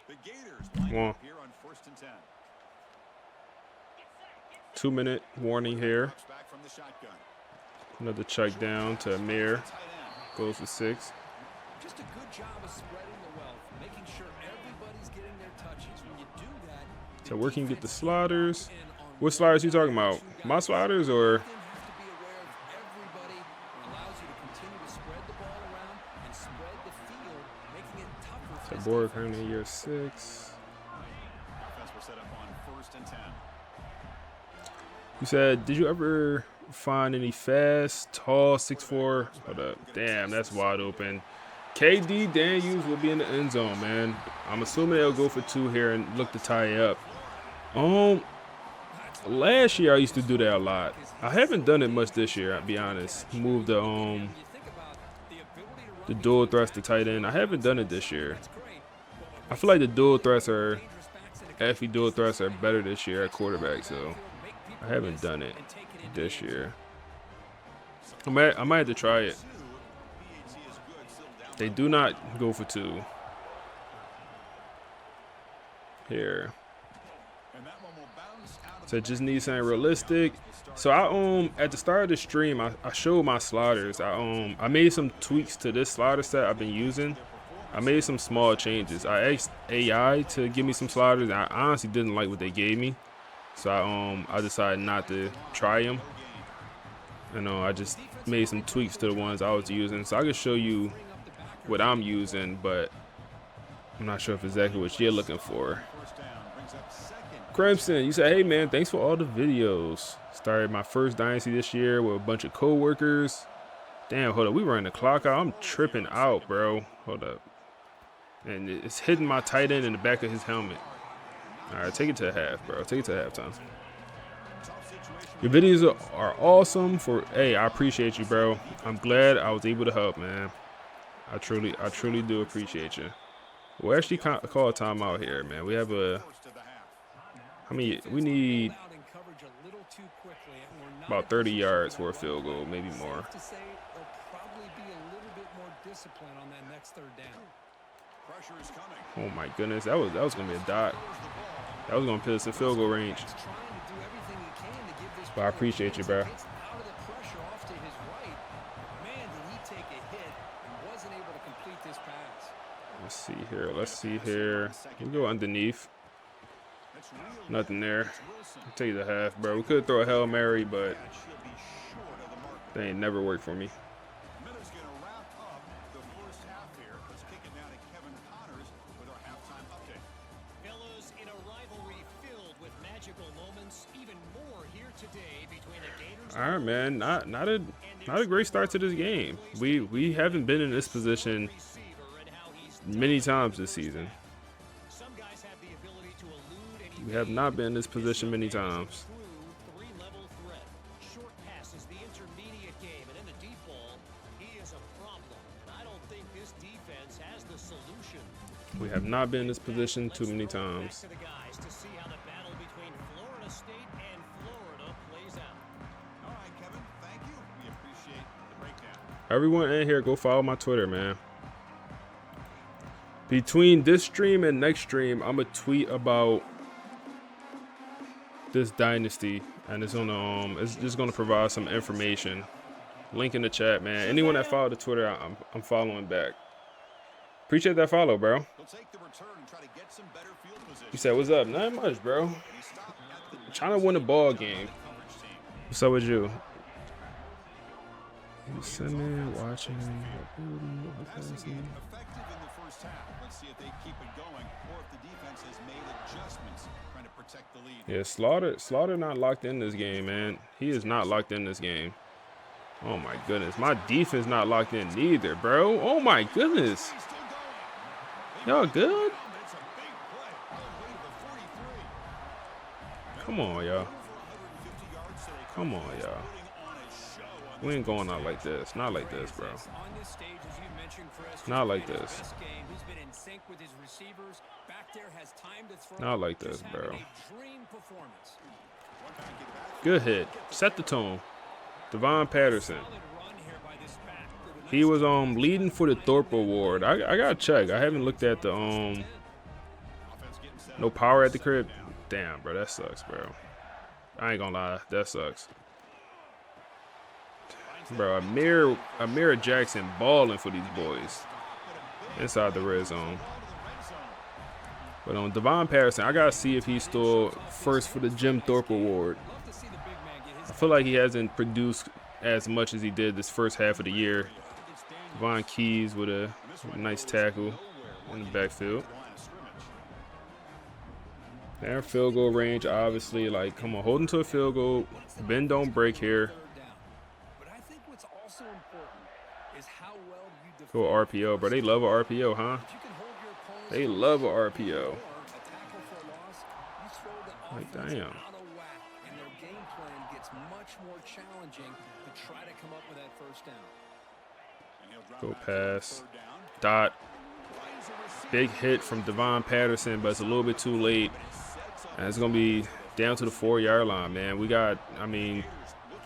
The Gators line up here on 1st and 10. 2-minute warning here. Another check down to Amir. Goes to 6. Just a good job of spreading the wealth, making sure everybody's getting their touches. When you do that, So where can you get the sliders? What sliders you talking about? My sliders or? So board currently year 6. Offense will set up on 1st and 10. You said, did you ever find any fast, tall, 6'4"? Hold up. Damn, that's wide open. KD Daniels will be in the end zone, man. I'm assuming they'll go for 2 here and look to tie it up. Last year I used to do that a lot. I haven't done it much this year, I'll be honest. Move the dual thrust to tight end. I haven't done it this year. I feel like the dual threats are better this year at quarterback, so I haven't done it this year. I might have to try it. They do not go for 2 here. So just need something realistic. So I at the start of the stream I showed my sliders. I made some tweaks to this slider set I've been using. I made some small changes. I asked AI to give me some sliders. I honestly didn't like what they gave me. So I decided not to try them. And I just made some tweaks to the ones I was using. So I can show you what I'm using, but I'm not sure if exactly what you're looking for. Clemson, you said, hey man, thanks for all the videos. Started my first dynasty this year with a bunch of co-workers. Damn, hold up, we running the clock out. I'm tripping out, bro. Hold up. And it's hitting my tight end in the back of his helmet. All right, take it to half, bro. Take it to halftime. Your videos are awesome. Hey, I appreciate you, bro. I'm glad I was able to help, man. I truly do appreciate you. We'll actually call a timeout here, man. We have we need about 30 yards for a field goal, maybe more. Oh my goodness, that was gonna be a dot. That was gonna put us in field goal range. But I appreciate you, bro. Let's see here. Let's see here. We go underneath. Nothing there. I'll take the half, bro. We could throw a Hail Mary, but they ain't never worked for me. Miller's going to wrap up the first half here. Let's kick it now to Kevin Connors with our halftime update. Fellas, in a rivalry filled with magical moments, even more here today between the Gators. All right, man. Not a great start to this game. We haven't been in this position many times this season. We have not been in this position many times. Three-level threat. Short passes, the intermediate game, and in the deep ball, he is a problem. And I don't think this defense has the solution. We have not been in this position too many times. To the guys to see how the battle between Florida State and Florida plays out. All right, Kevin, thank you. We appreciate the breakdown. Everyone in here, go follow my Twitter, man. Between this stream and next stream, I'm gonna tweet about this Dynasty, and it's gonna it's just gonna provide some information. Link in the chat, man. Anyone that followed the Twitter, I'm following back. Appreciate that follow, bro. You said, what's up? Not much, bro. I'm trying to win a ball game. What's up with you? Sitting watching. Effective in the first half. Let's see if they keep it going, or if the defense has made adjustments trying to protect the lead. Yeah, Slaughter not locked in this game, man. He is not locked in this game. Oh my goodness. My defense not locked in neither, bro. Oh my goodness. Y'all good? Come on, y'all. Come on, y'all. We ain't going out like this. Not like this, bro. Not like this. Not like this, bro. Good hit. Set the tone. Devon Patterson. He was leading for the Thorpe Award. I gotta check. I haven't looked at the no power at the crib. Damn, bro, that sucks, bro. I ain't gonna lie, that sucks. Bro, Amir Jackson balling for these boys inside the red zone. But on Devon Patterson, I gotta see if he's still first for the Jim Thorpe Award. I feel like he hasn't produced as much as he did this first half of the year. Devon Keys with a nice tackle in the backfield. Their field goal range, obviously, like, come on, hold him to a field goal. Bend, don't break here. Go RPO, bro. They love a RPO, huh? They love a RPO. Like, damn. Go pass. Dot. Big hit from Devon Patterson, but it's a little bit too late. And it's going to be down to the 4-yard line, man. We got, I mean,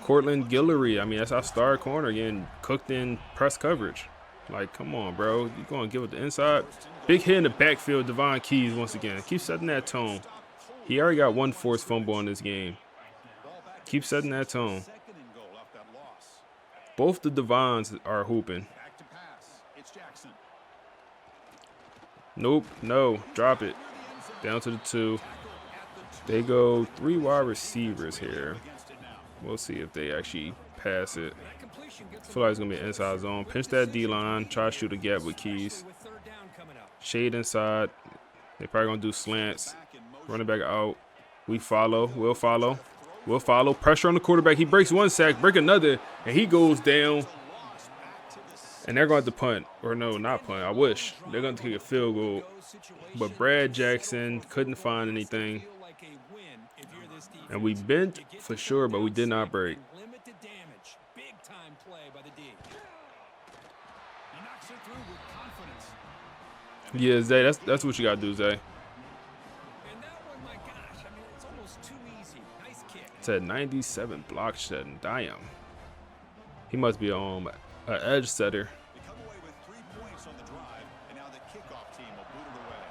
Cortland Guillory. I mean, that's our star corner getting cooked in press coverage. Like, come on, bro. You going to give it the inside? Big hit in the backfield, Devon Keys once again. Keep setting that tone. He already got one forced fumble in this game. Keep setting that tone. Both the Devons are hooping. Nope, no, drop it. Down to the 2. They go 3 wide receivers here. We'll see if they actually pass it. I feel like it's going to be an inside zone. Pinch that D-line. Try to shoot a gap with Keys. Shade inside. They probably going to do slants. Running back out. We follow. We'll follow. We'll follow. Pressure on the quarterback. He breaks one sack, break another, and he goes down. And they're going to have to punt. Or no, not punt. I wish. They're going to kick a field goal. But Brad Jackson couldn't find anything. And we bent for sure, but we did not break. Yeah, Zay, that's what you got to do, Zay. It's at 97 block shedding. Damn. He must be an edge setter. They come away with 3 points on the drive, and now the kickoff team will boot it away.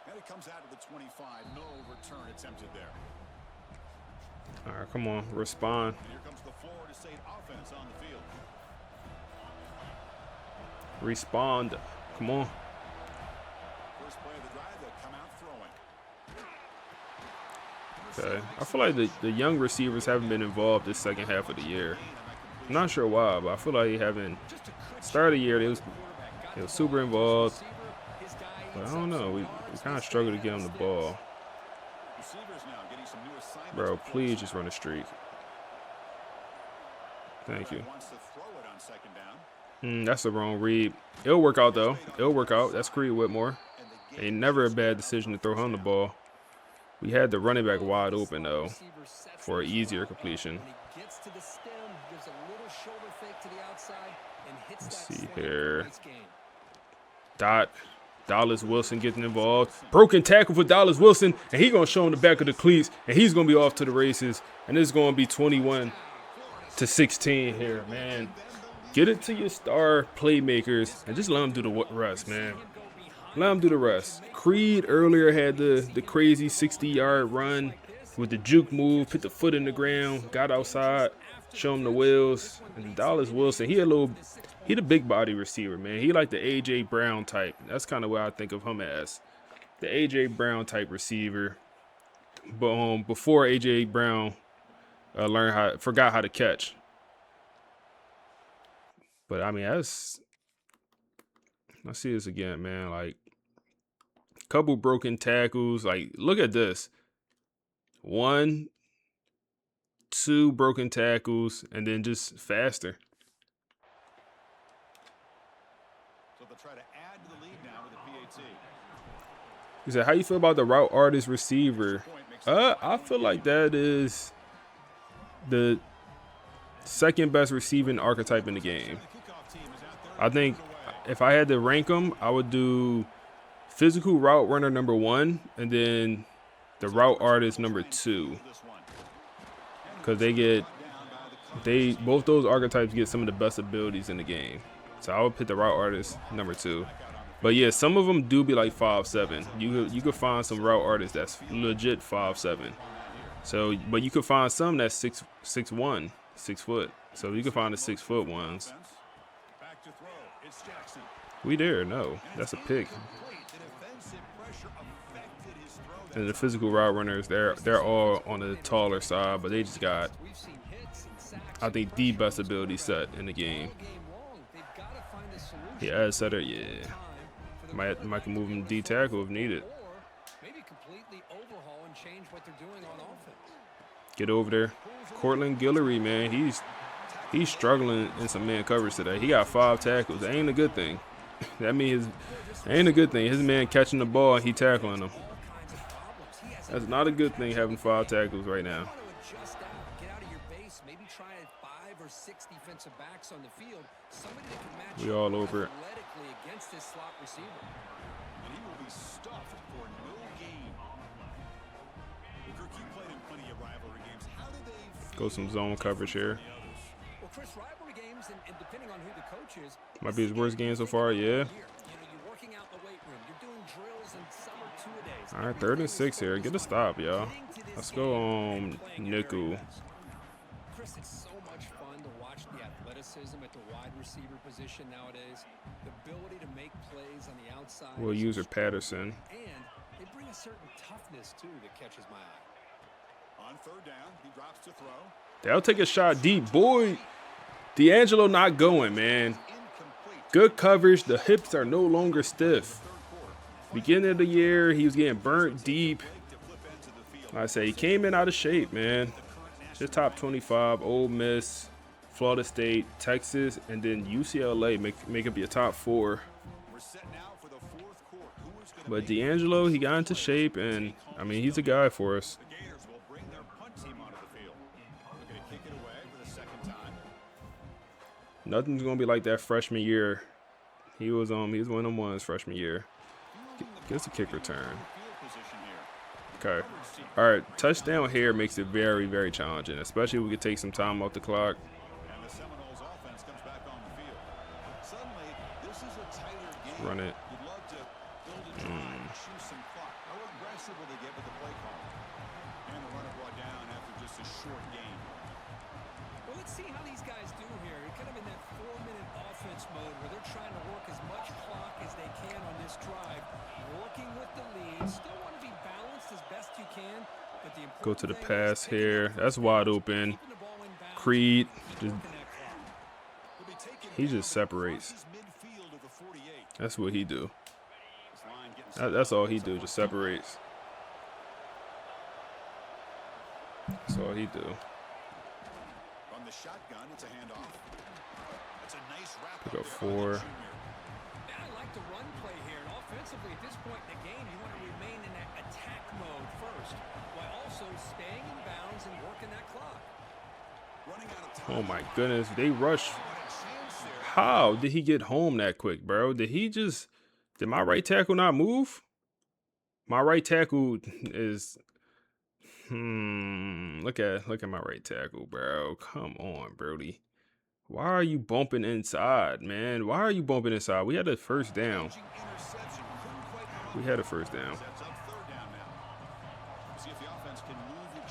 And it comes out of the 25. No return attempted there. All right, come on, respond. And here comes the Florida State offense on the field. Respond. Come on. First play of the drive, they'll come out throwing. Okay. I feel like the young receivers haven't been involved this second half of the year. I'm not sure why, but I feel like they haven't. Start of the year, they was super involved. But I don't know. We kind of struggle to get on the ball. Bro, please just run a streak. Thank you. That's the wrong read. It'll work out, though. It'll work out. That's Creed Whitmore. Ain't never a bad decision to throw him the ball. We had the running back wide open, though, for an easier completion. Let's see here. Dallas Wilson getting involved. Broken tackle for Dallas Wilson, and he's going to show him the back of the cleats, and he's going to be off to the races. And it's going to be 21-16 here, man. Get it to your star playmakers and just let them do the rest, man. Let them do the rest. Creed earlier had the crazy 60-yard run with the juke move, put the foot in the ground, got outside, show him the wheels. And Dallas Wilson, he the big body receiver, man. He like the A.J. Brown type. That's kind of what I think of him as. The A.J. Brown type receiver. But before A.J. Brown forgot how to catch. But I mean, let's see this again, man. Like, couple broken tackles. Like, look at this. 1, 2 broken tackles, and then just faster. So they'll try to add to the lead now with the PAT. He said, how you feel about the route artist receiver? I feel like that is the second best receiving archetype in the game. I think if I had to rank them, I would do physical route runner number 1, and then the route artist number 2. Because both those archetypes get some of the best abilities in the game. So I would pick the route artist number 2. But yeah, some of them do be like 5'7". You could find some route artists that's legit 5'7". So, but you could find some that's 6'1", 6 foot. So you can find the 6 foot ones. We there? No, that's a pick. And the physical route runners, they're all on the taller side, but they just got, I think, the best ability set in the game. Yeah, as setter, yeah. Might can move him D tackle if needed. Get over there. Cortland Guillory, man, he's struggling in some man coverage today. He got 5 tackles. That ain't a good thing. That means ain't a good thing. His man catching the ball and he tackling him. That's not a good thing having 5 tackles right now. We all over it. Go some zone coverage here. Might be his worst game so far, yeah. All right, 3rd and 6 here. Get a stop, y'all. Let's go on nickel. Chris, it's so much fun to watch the athleticism at the wide receiver position nowadays. The ability to make plays on the outside. We'll use her Patterson. And they bring a certain toughness, too, that catches my eye. On 3rd down, he drops to throw. They'll take a shot deep. Boy, D'Angelo not going, man. Good coverage. The hips are no longer stiff. Beginning of the year, he was getting burnt deep. Like I say, he came in out of shape, man. Just top 25, Ole Miss, Florida State, Texas, and then UCLA make up your top 4. But D'Angelo, he got into shape, and, I mean, he's a guy for us. Nothing's gonna be like that freshman year. He was one of them ones freshman year. Gets a kick return. Okay. All right. Touchdown here makes it very, very challenging, especially if we could take some time off the clock. Let's run it. Well, let's see how these guys do here. Kind of in that 4-minute offense mode where they're trying to work as Go to the pass here. That's wide open. Creed, he just separates. That's what he do. That's all he do, just separates. That's all he do. From the shotgun, it's a handoff. That's a nice wrap Pick up 4. I like the run play here, and offensively at this point in the game, you want to remain in that attack mode first, while also staying in bounds and working that clock. Oh my goodness, they rush. How did he get home that quick, bro? Did my right tackle not move? My right tackle is look at my right tackle, bro. Come on, Brody. Why are you bumping inside, man? Why are you bumping inside? We had a first down.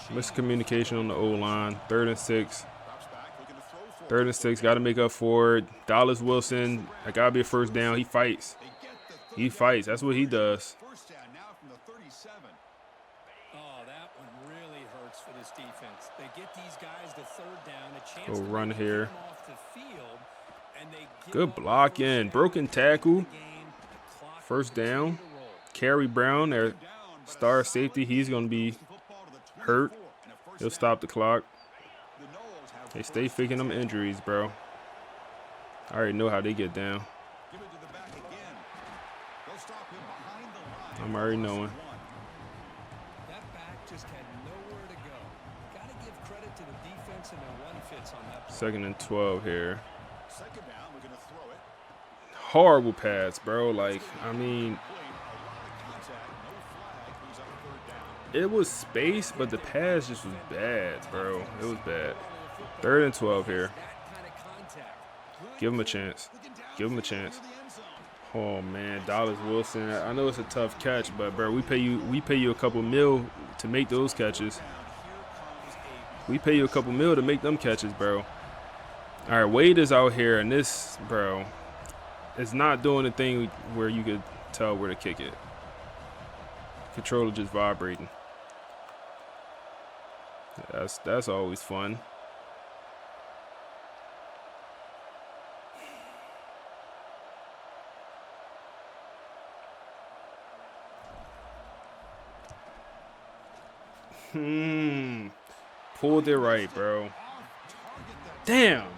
Miscommunication on the O-line. 3rd and 6. 3rd and 6. Got to make up for it. Dallas Wilson. That got to be a first down. He fights. That's what he does. Oh, that one really hurts for this defense. They get these guys to 3rd down, a chance Go to run get here. them off the field, and they give Good up the block first in. down. Broken tackle. The clock First is ready down. to roll. Kerry Brown, their star safety. He's going to be hurt. He'll stop the clock. They stay faking them injuries, bro. I already know how they get down. I'm already knowing. That back just had nowhere to go. Got to give credit to the defense and their run fits on that play. 2nd and 12 here. Horrible pass, bro. Like, I mean, it was space, but the pass just was bad, bro. It was bad. 3rd and 12 here. Give him a chance. Oh man, Dallas Wilson. I know it's a tough catch, but bro, we pay you a couple mil to make those catches. We pay you a couple mil to make them catches, bro. All right, Wade is out here, and this, bro, is not doing the thing where you could tell where to kick it. Controller just vibrating. That's always fun. Pulled it right, bro. Damn.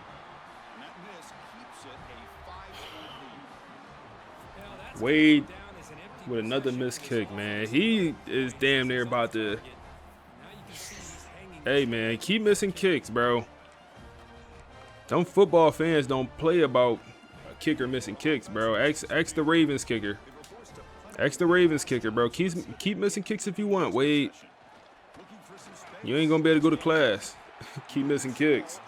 Wade with another missed kick, man. He is damn near about to. Hey, man, keep missing kicks, bro. Them football fans don't play about a kicker missing kicks, bro. Ask the Ravens kicker. Ask the Ravens kicker, bro. Keep missing kicks if you want, Wade. You ain't gonna be able to go to class. Keep missing kicks.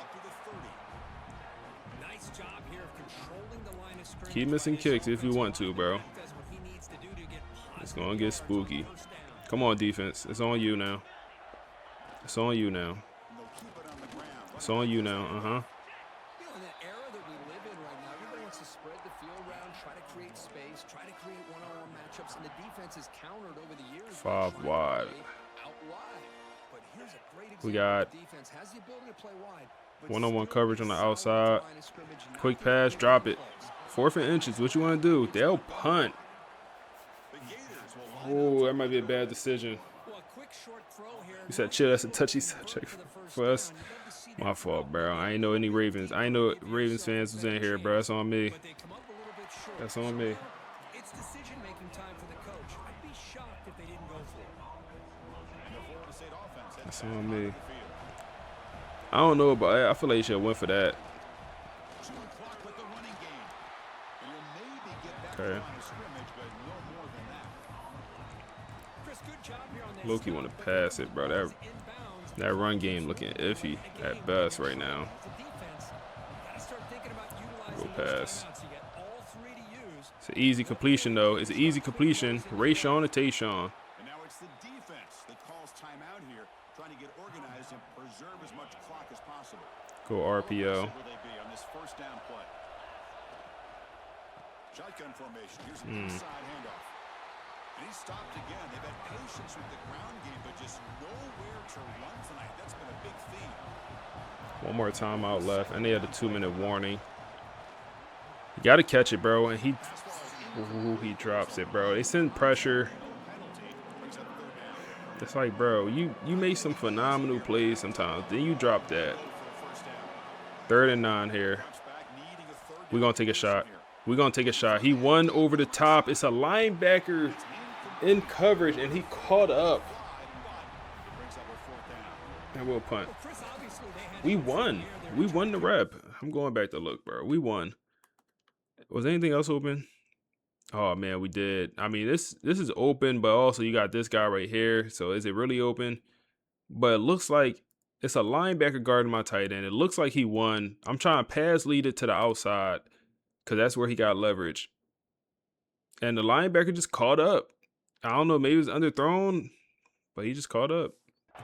Keep missing kicks if you want to, bro. It's gonna get spooky. Come on, defense. It's on you now. It's on you now. It's on you now. Uh-huh. In an era that we live in right now, everybody wants to spread the field around, try to create space, try to create one-on-one matchups, and the defense is countered over the years. 5 wide. Out wide. But here's a great example. We got the defense has the ability to play wide. one-on-one coverage on the outside. Quick pass, drop it. 4th and inches. What you want to do? They'll punt. Oh, that might be a bad decision. You said, chill, that's a touchy subject for us. My fault, bro. I ain't know any Ravens. I ain't know Ravens fans was in here, bro. That's on me. That's on me. It's decision-making time for the coach. I'd be shocked if they didn't go for it. That's on me. I don't know about it. I feel like you should have went for that. Okay. Loki want to pass it, bro. That run game looking iffy at best right now. Go pass. It's an easy completion, though. It's an easy completion. Rayshawn to Tayshawn. And now it's the defense that calls timeout here, trying to get organized and preserve as much clock as possible. Go RPO. Will they be on this first down play? Shotgun formation. Here's an inside handoff. And he stopped again. They've had patience with the ground game, but just nowhere to run tonight. That's been a big theme. One more timeout left, and they had a 2-minute warning. You got to catch it, bro. And he drops it, bro. They send pressure. It's like, bro, you made some phenomenal plays sometimes. Then you drop that. 3rd and 9 here. We're going to take a shot. We're going to take a shot. He won over the top. It's a linebacker in coverage, and he caught up. And we'll punt. We won. We won the rep. I'm going back to look, bro. We won. Was anything else open? Oh, man, we did. I mean, this is open, but also you got this guy right here. So is it really open? But it looks like it's a linebacker guarding my tight end. It looks like he won. I'm trying to pass lead it to the outside because that's where he got leverage. And the linebacker just caught up. I don't know, maybe it was underthrown, but he just caught up.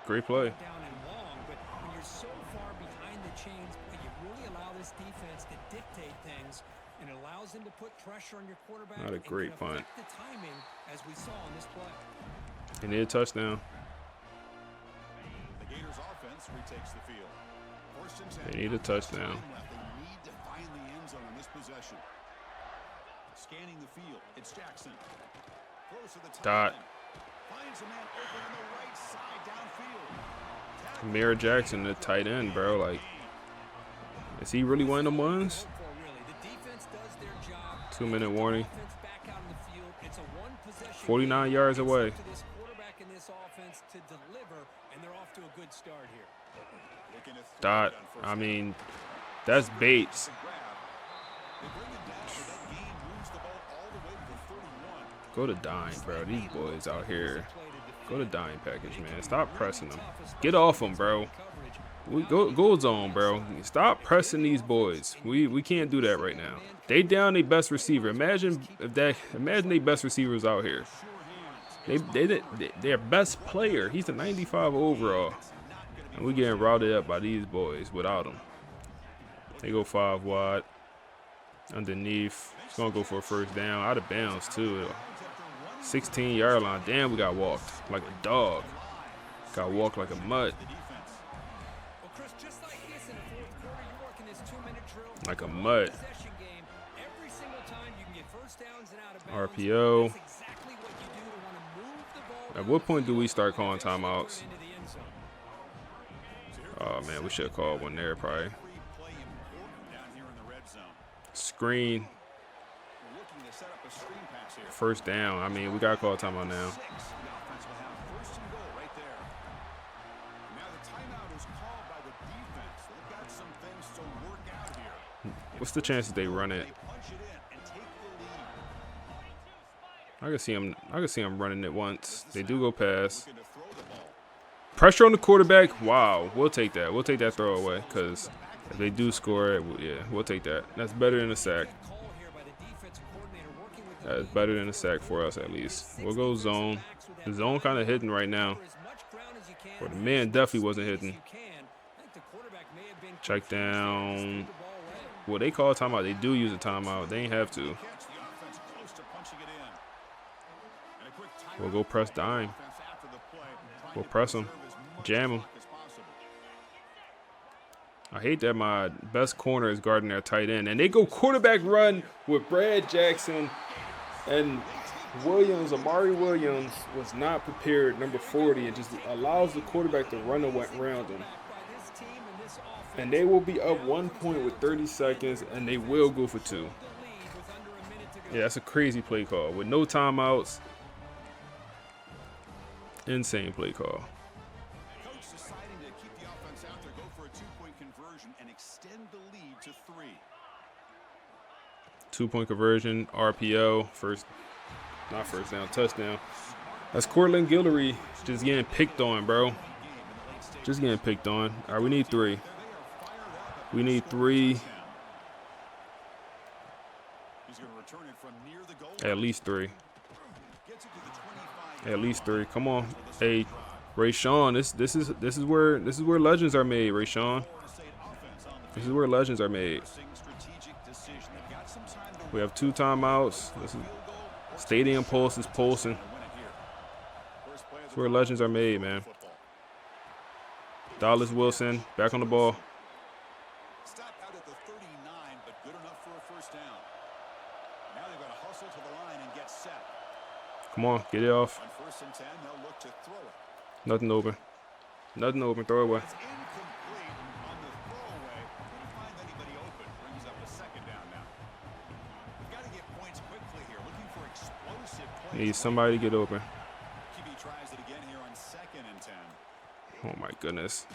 Great play. Down and long, but when you're so far behind the chains, you really allow this defense to dictate things, and it allows them to put pressure on your quarterback. Not a great punt. The timing, as we saw on this play. They need a touchdown. The Gators offense retakes the field. They need a touchdown. They need to find the end zone in this possession. Scanning the field, it's Jackson. Throws to the Dot. Finds a man open on the right side downfield. Amir Jackson, the tight end, bro. Like, is he really one of them ones? 2-minute warning. 49 yards away. Dot. I mean, that's Bates. Go to dime, bro. These boys out here. Go to dime package, man. Stop pressing them. Get off them, bro. We go zone, bro. Stop pressing these boys. We can't do that right now. They down their best receiver. Imagine their best receiver was out here. Their best player. He's a 95 overall. And we getting routed up by these boys without him. They go 5 wide. Underneath. It's gonna go for a first down. Out of bounds too. 16-yard line. Damn, we got walked like a dog. Got walked like a mutt. Like a mutt. RPO. At what point do we start calling timeouts? Oh, man, we should have called one there probably. Screen. First down. I mean, we got to call timeout now. What's the chances they run it? I can see him running it once. They do go pass. Pressure on the quarterback. Wow, we'll take that. We'll take that throw away because if they do score it, yeah, we'll take that. That's better than a sack. That's better than a sack for us at least. We'll go zone. The zone kind of hitting right now. Or the man definitely wasn't hitting. Check down. Well, they call a timeout. They do use a timeout. They ain't have to. We'll go press dime. We'll press them. Jam them. I hate that my best corner is guarding their tight end. And they go quarterback run with Brad Jackson and Williams. Amari Williams was not prepared, number 40, and just allows the quarterback to run around him. And they will be up 1 point with 30 seconds, and they will go for 2. Yeah, that's a crazy play call with no timeouts. Insane play call. Coach deciding to keep the offense out there, go for a 2-point conversion and extend the lead to 3. 2-point conversion, RPO, not first down, touchdown. That's Cortland Guillory just getting picked on, bro. Just getting picked on. All right, we need 3. We need 3. At least 3. At least 3. Come on. Hey, Rayshawn, this is where legends are made, Rayshawn. This is where legends are made. We have 2 timeouts. This is Stadium Pulse is pulsing. That's where legends are made, man. Dallas Wilson back on the ball. Stop out at the 39, but good enough for a first down. Now they've got to hustle to the line and get set. Come on, get it off. On 1st and 10, they'll look to throw it. Nothing open. Nothing open. Throw it away. It's incomplete on the throwaway. Couldn't find anybody open. Brings up a 2nd down now. We've got to get points quickly here. Looking for explosive plays. Need somebody to get open. QB tries it again here on 2nd and 10. Oh my goodness.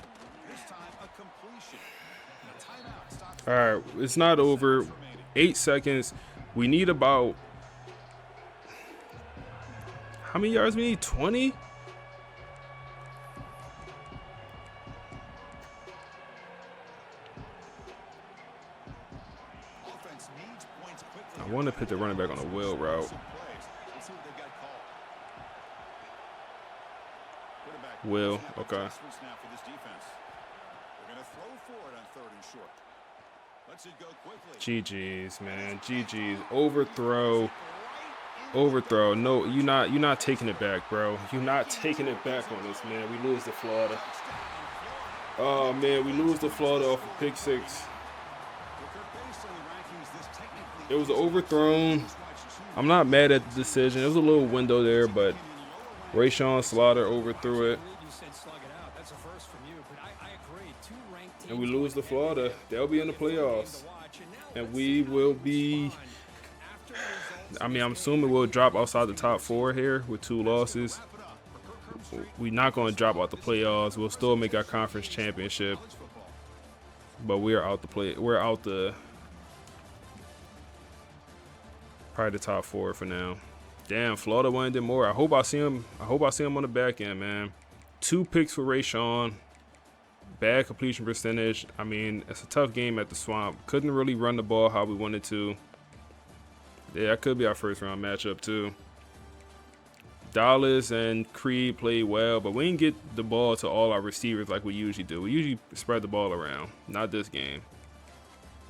This time a completion. A timeout stops. All right, it's not over. 8 seconds. We need about, how many yards we need? 20? Offense needs points quickly. I want to put the running back on a wheel route. Let's see what they've got called. Quarterback Will, snap okay. adjustments now for this defense. They're going to throw for it on 3rd and short. Let's it go quickly. GG's, man. GG's. Overthrow. Overthrow. No, you're not taking it back, bro. You're not taking it back on us, man. We lose to Florida. Oh man, we lose to Florida off of pick 6. It was overthrown. I'm not mad at the decision. It was a little window there, but Rayshawn Slaughter overthrew it. And we lose to Florida. They'll be in the playoffs. And we will be, I mean, I'm assuming we'll drop outside the top 4 here with 2 losses. We're not going to drop out the playoffs. We'll still make our conference championship. But we're out the probably the top 4 for now. Damn, Florida wanted more. I hope I see him on the back end, man. 2 picks for Rayshawn. Bad completion percentage. I mean, it's a tough game at the Swamp. Couldn't really run the ball how we wanted to. Yeah, that could be our first round matchup too. Dallas and Creed played well, but we didn't get the ball to all our receivers like we usually do. We usually spread the ball around. Not this game.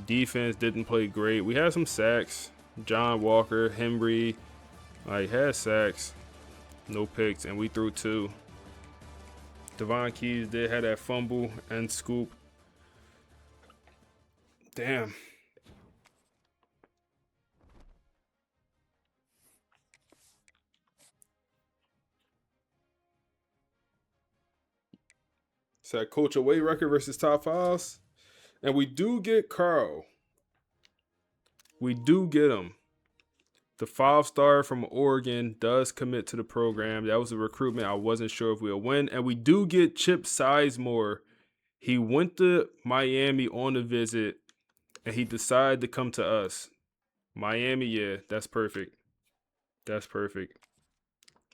Defense didn't play great. We had some sacks. John Walker, Henry, had sacks. No picks, and we threw 2. Devon Keys did have that fumble and scoop. Damn. It's that coach away record versus top 5s. And we do get Carl. We do get him. The 5-star from Oregon does commit to the program. That was a recruitment. I wasn't sure if we'll win. And we do get Chip Sizemore. He went to Miami on a visit, and he decided to come to us. Miami, yeah, that's perfect. That's perfect.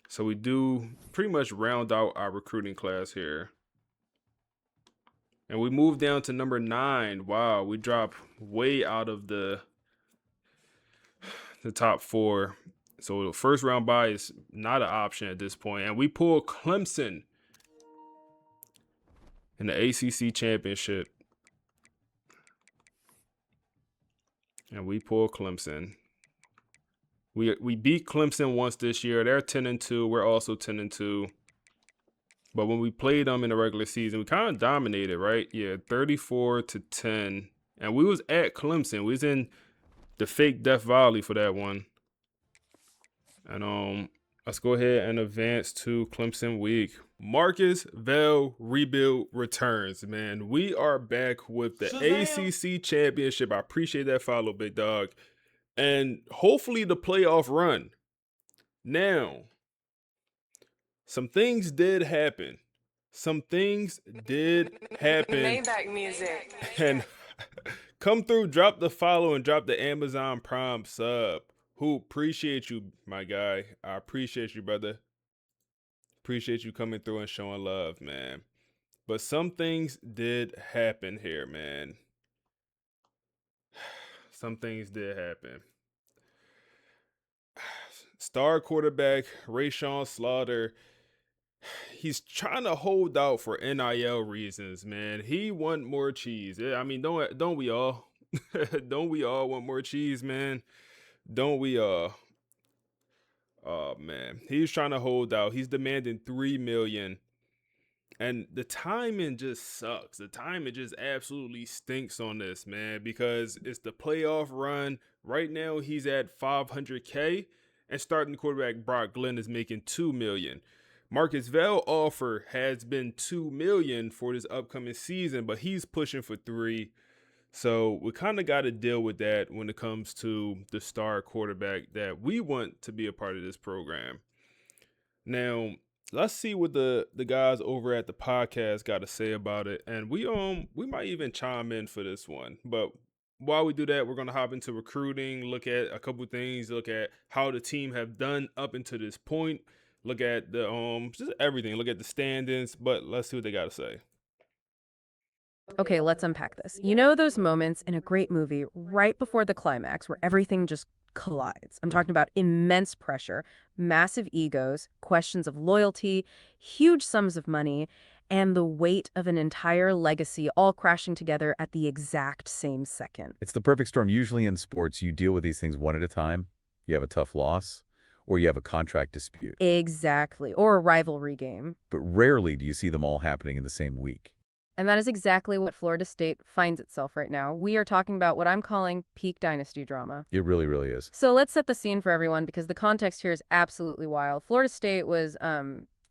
So we do pretty much round out our recruiting class here. And we move down to number 9. Wow, we drop way out of the top 4. So the first round bye is not an option at this point. And we pull Clemson in the ACC championship. And we pull Clemson. We beat Clemson once this year. They're 10-2. We're also 10-2. But when we played them in the regular season, we kind of dominated, right? Yeah, 34-10. And we was at Clemson. We was in the fake Death Valley for that one. And let's go ahead and advance to Clemson week. Marcus Vel rebuild returns, man. We are back with the ACC championship. I appreciate that follow, big dog. And hopefully the playoff run. Now, some things did happen. Some things did happen. Maybach music. And come through, drop the follow, and drop the Amazon Prime sub. Who appreciate you, my guy. I appreciate you, brother. Appreciate you coming through and showing love, man. But some things did happen here, man. Some things did happen. Star quarterback Rayshawn Slaughter, he's trying to hold out for NIL reasons, man. He want more cheese. I mean, don't we all? Don't we all want more cheese, man? Don't we all? Oh man, he's trying to hold out. He's demanding 3 million, and the timing just sucks. The timing just absolutely stinks on this, man, because it's the playoff run. Right now, he's at 500K, and starting quarterback Brock Glenn is making 2 million. Marcus Val offer has been 2 million for this upcoming season, but he's pushing for 3. So we kind of got to deal with that when it comes to the star quarterback that we want to be a part of this program. Now, let's see what the guys over at the podcast got to say about it, and we might even chime in for this one. But while we do that, we're gonna hop into recruiting, look at a couple things, look at how the team have done up until this point, look at the just everything, look at the standings. But let's see what they got to say. Okay, let's unpack this. You know those moments in a great movie right before the climax where everything just collides? I'm talking about immense pressure, massive egos, questions of loyalty, huge sums of money, and the weight of an entire legacy all crashing together at the exact same second. It's the perfect storm. Usually in sports, you deal with these things one at a time. You have a tough loss, or you have a contract dispute. Exactly. Or a rivalry game. But rarely do you see them all happening in the same week. And that is exactly what Florida State finds itself right now. We are talking about what I'm calling peak dynasty drama. It really, really is. So let's set the scene for everyone because the context here is absolutely wild. Florida State was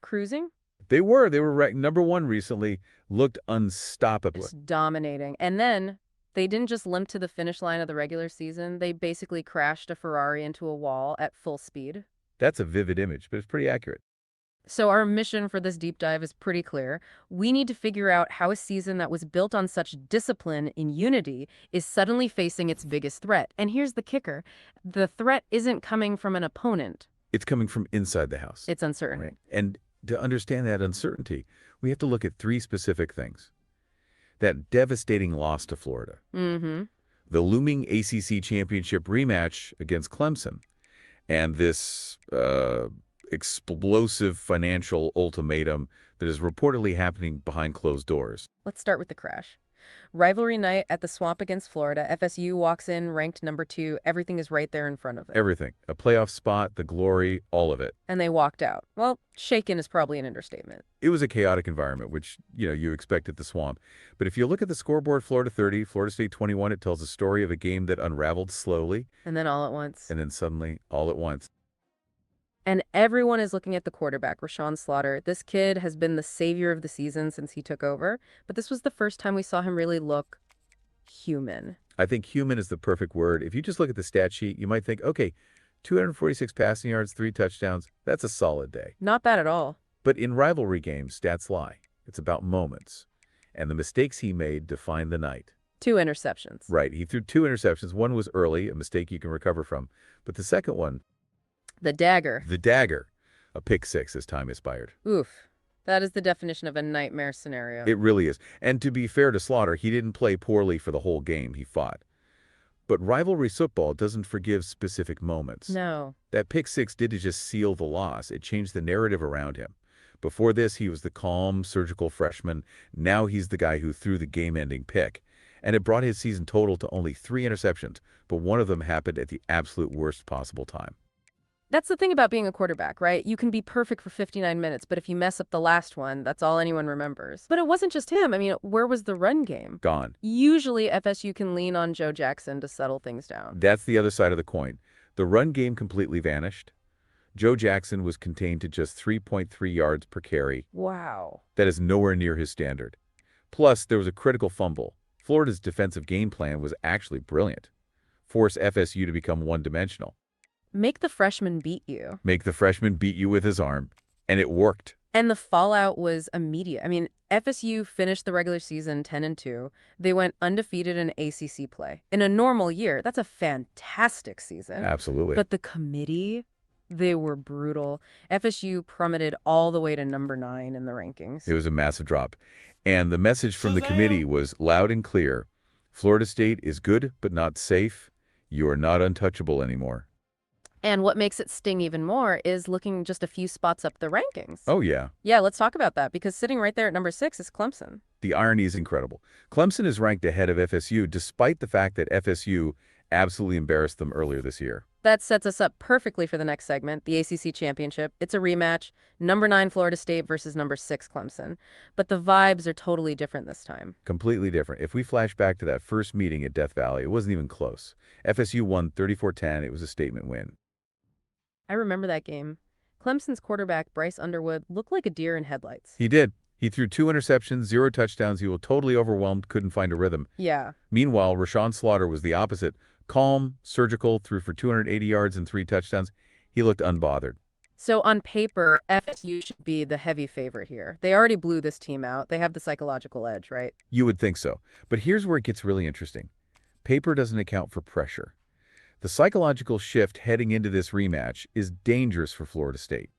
cruising. They were ranked #1 recently, looked unstoppable. Just dominating. And then they didn't just limp to the finish line of the regular season. They basically crashed a Ferrari into a wall at full speed. That's a vivid image, but it's pretty accurate. So our mission for this deep dive is pretty clear. We need to figure out how a season that was built on such discipline and unity is suddenly facing its biggest threat. And here's the kicker. The threat isn't coming from an opponent. It's coming from inside the house. It's uncertain. Right? And to understand that uncertainty, we have to look at 3 specific things. That devastating loss to Florida. Mm-hmm. The looming ACC championship rematch against Clemson. And this explosive financial ultimatum that is reportedly happening behind closed doors. Let's start with the crash. Rivalry night at the Swamp against Florida. FSU walks in ranked number 2. Everything is right there in front of them. Everything. A playoff spot, the glory, all of it. And they walked out. Well, shaken is probably an understatement. It was a chaotic environment, which, you expect at the Swamp. But if you look at the scoreboard, Florida 30, Florida State 21, it tells a story of a game that unraveled slowly. And then all at once. And then suddenly, all at once. And everyone is looking at the quarterback, Rashawn Slaughter. This kid has been the savior of the season since he took over, but this was the first time we saw him really look human. I think human is the perfect word. If you just look at the stat sheet, you might think, okay, 246 passing yards, 3 touchdowns, that's a solid day. Not bad at all. But in rivalry games, stats lie. It's about moments. And the mistakes he made define the night. 2 interceptions. Right. He threw 2 interceptions. One was early, a mistake you can recover from. But the second one, the dagger. The dagger. A pick 6 as time expired. Oof. That is the definition of a nightmare scenario. It really is. And to be fair to Slaughter, he didn't play poorly for the whole game. He fought. But rivalry football doesn't forgive specific moments. No. That pick 6 didn't just seal the loss. It changed the narrative around him. Before this, he was the calm, surgical freshman. Now he's the guy who threw the game-ending pick. And it brought his season total to only 3 interceptions, but one of them happened at the absolute worst possible time. That's the thing about being a quarterback, right? You can be perfect for 59 minutes, but if you mess up the last one, that's all anyone remembers. But it wasn't just him. I mean, where was the run game? Gone. Usually FSU can lean on Joe Jackson to settle things down. That's the other side of the coin. The run game completely vanished. Joe Jackson was contained to just 3.3 yards per carry. Wow. That is nowhere near his standard. Plus, there was a critical fumble. Florida's defensive game plan was actually brilliant. Force FSU to become one-dimensional. Make the freshman beat you. Make the freshman beat you with his arm. And it worked. And the fallout was immediate. I mean, FSU finished the regular season 10-2. They went undefeated in ACC play. In a normal year, that's a fantastic season. Absolutely. But the committee, they were brutal. FSU plummeted all the way to number 9 in the rankings. It was a massive drop. And the message from the committee was loud and clear. Florida State is good, but not safe. You are not untouchable anymore. And what makes it sting even more is looking just a few spots up the rankings. Oh, yeah. Yeah, let's talk about that, because sitting right there at number 6 is Clemson. The irony is incredible. Clemson is ranked ahead of FSU, despite the fact that FSU absolutely embarrassed them earlier this year. That sets us up perfectly for the next segment, the ACC Championship. It's a rematch, number 9 Florida State versus number 6 Clemson. But the vibes are totally different this time. Completely different. If we flash back to that first meeting at Death Valley, it wasn't even close. FSU won 34-10. It was a statement win. I remember that game. Clemson's quarterback, Bryce Underwood, looked like a deer in headlights. He did. He threw 2 interceptions, 0 touchdowns. He was totally overwhelmed, couldn't find a rhythm. Yeah. Meanwhile, Rashawn Slaughter was the opposite. Calm, surgical, threw for 280 yards and 3 touchdowns. He looked unbothered. So on paper, FSU should be the heavy favorite here. They already blew this team out. They have the psychological edge, right? You would think so. But here's where it gets really interesting. Paper doesn't account for pressure. The psychological shift heading into this rematch is dangerous for Florida State.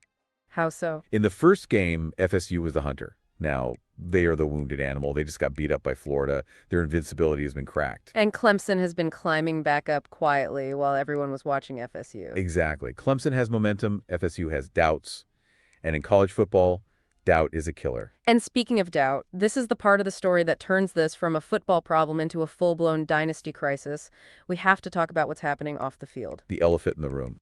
How so? In the first game, FSU was the hunter. Now, they are the wounded animal. They just got beat up by Florida. Their invincibility has been cracked. And Clemson has been climbing back up quietly while everyone was watching FSU. Exactly. Clemson has momentum. FSU has doubts. And in college football, doubt is a killer. And speaking of doubt, this is the part of the story that turns this from a football problem into a full-blown dynasty crisis. We have to talk about what's happening off the field. The elephant in the room.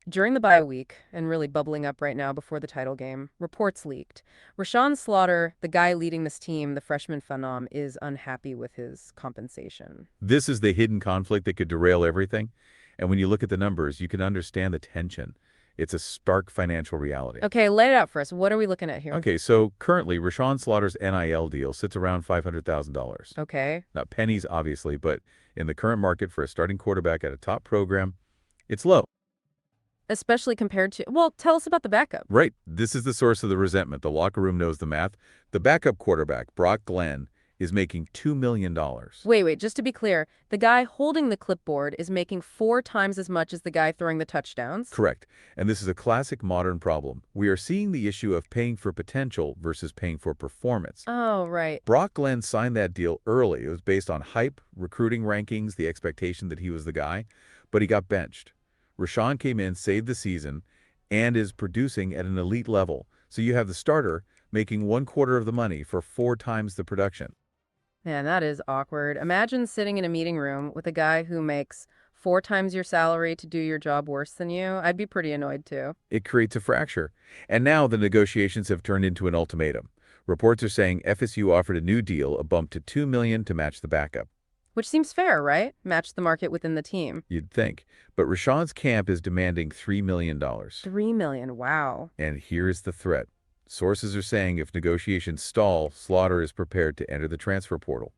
During the bye week, and really bubbling up right now before the title game, reports leaked. Rashawn Slaughter, the guy leading this team, the freshman phenom, is unhappy with his compensation. This is the hidden conflict that could derail everything. And when you look at the numbers, you can understand the tension. It's a stark financial reality. Okay, lay it out for us. What are we looking at here? Okay, so currently, Rashawn Slaughter's NIL deal sits around $500,000. Okay. Not pennies, obviously, but in the current market for a starting quarterback at a top program, it's low. Especially compared to, well, tell us about the backup. Right. This is the source of the resentment. The locker room knows the math. The backup quarterback, Brock Glenn, is making $2 million. Wait, just to be clear, the guy holding the clipboard is making 4 times as much as the guy throwing the touchdowns? Correct. And this is a classic modern problem. We are seeing the issue of paying for potential versus paying for performance. Oh, right. Brock Glenn signed that deal early. It was based on hype, recruiting rankings, the expectation that he was the guy, but he got benched. Rashawn came in, saved the season, and is producing at an elite level. So you have the starter making 1/4 of the money for 4 times the production. Man, that is awkward. Imagine sitting in a meeting room with a guy who makes 4 times your salary to do your job worse than you. I'd be pretty annoyed too. It creates a fracture. And now the negotiations have turned into an ultimatum. Reports are saying FSU offered a new deal, a bump to $2 million to match the backup. Which seems fair, right? Match the market within the team. You'd think. But Rashawn's camp is demanding $3 million. $3 million, wow. And here's the threat. Sources are saying if negotiations stall, Slaughter is prepared to enter the transfer portal.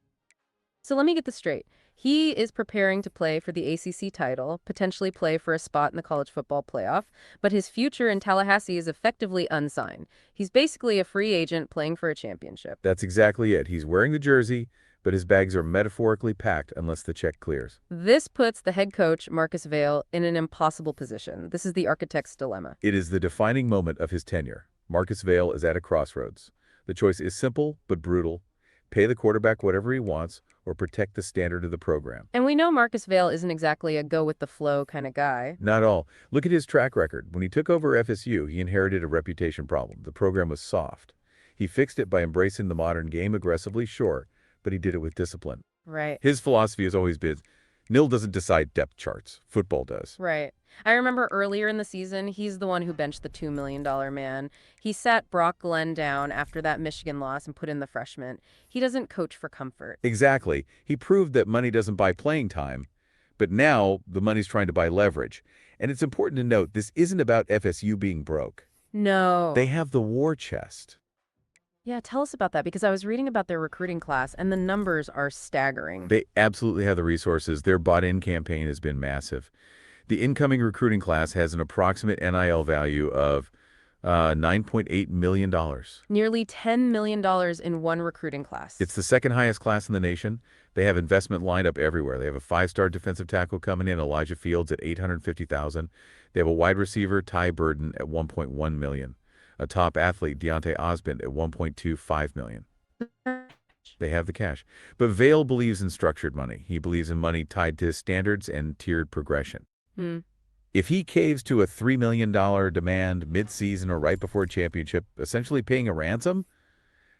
So let me get this straight. He is preparing to play for the ACC title, potentially play for a spot in the college football playoff, but his future in Tallahassee is effectively unsigned. He's basically a free agent playing for a championship. That's exactly it. He's wearing the jersey, but his bags are metaphorically packed unless the check clears. This puts the head coach, Marcus Vail, in an impossible position. This is the architect's dilemma. It is the defining moment of his tenure. Marcus Vail is at a crossroads. The choice is simple but brutal. Pay the quarterback whatever he wants or protect the standard of the program. And we know Marcus Vail isn't exactly a go-with-the-flow kind of guy. Not all. Look at his track record. When he took over FSU, he inherited a reputation problem. The program was soft. He fixed it by embracing the modern game aggressively, sure, but he did it with discipline. Right. His philosophy has always been, nil doesn't decide depth charts. Football does. Right. I remember earlier in the season, he's the one who benched the $2 million man. He sat Brock Glenn down after that Michigan loss and put in the freshman. He doesn't coach for comfort. Exactly. He proved that money doesn't buy playing time, but now the money's trying to buy leverage. And it's important to note, this isn't about FSU being broke. No. They have the war chest. Yeah, tell us about that, because I was reading about their recruiting class, and the numbers are staggering. They absolutely have the resources. Their bought-in campaign has been massive. The incoming recruiting class has an approximate NIL value of $9.8 million. Nearly $10 million in one recruiting class. It's the second highest class in the nation. They have investment lined up everywhere. They have a 5-star defensive tackle coming in, Elijah Fields, at $850,000. They have a wide receiver, Ty Burden, at $1.1 million. A top athlete, Deontay Osmond, at $1.25 million. They have the cash. But Vail believes in structured money. He believes in money tied to standards and tiered progression. If he caves to a $3 million demand mid-season or right before a championship, essentially paying a ransom,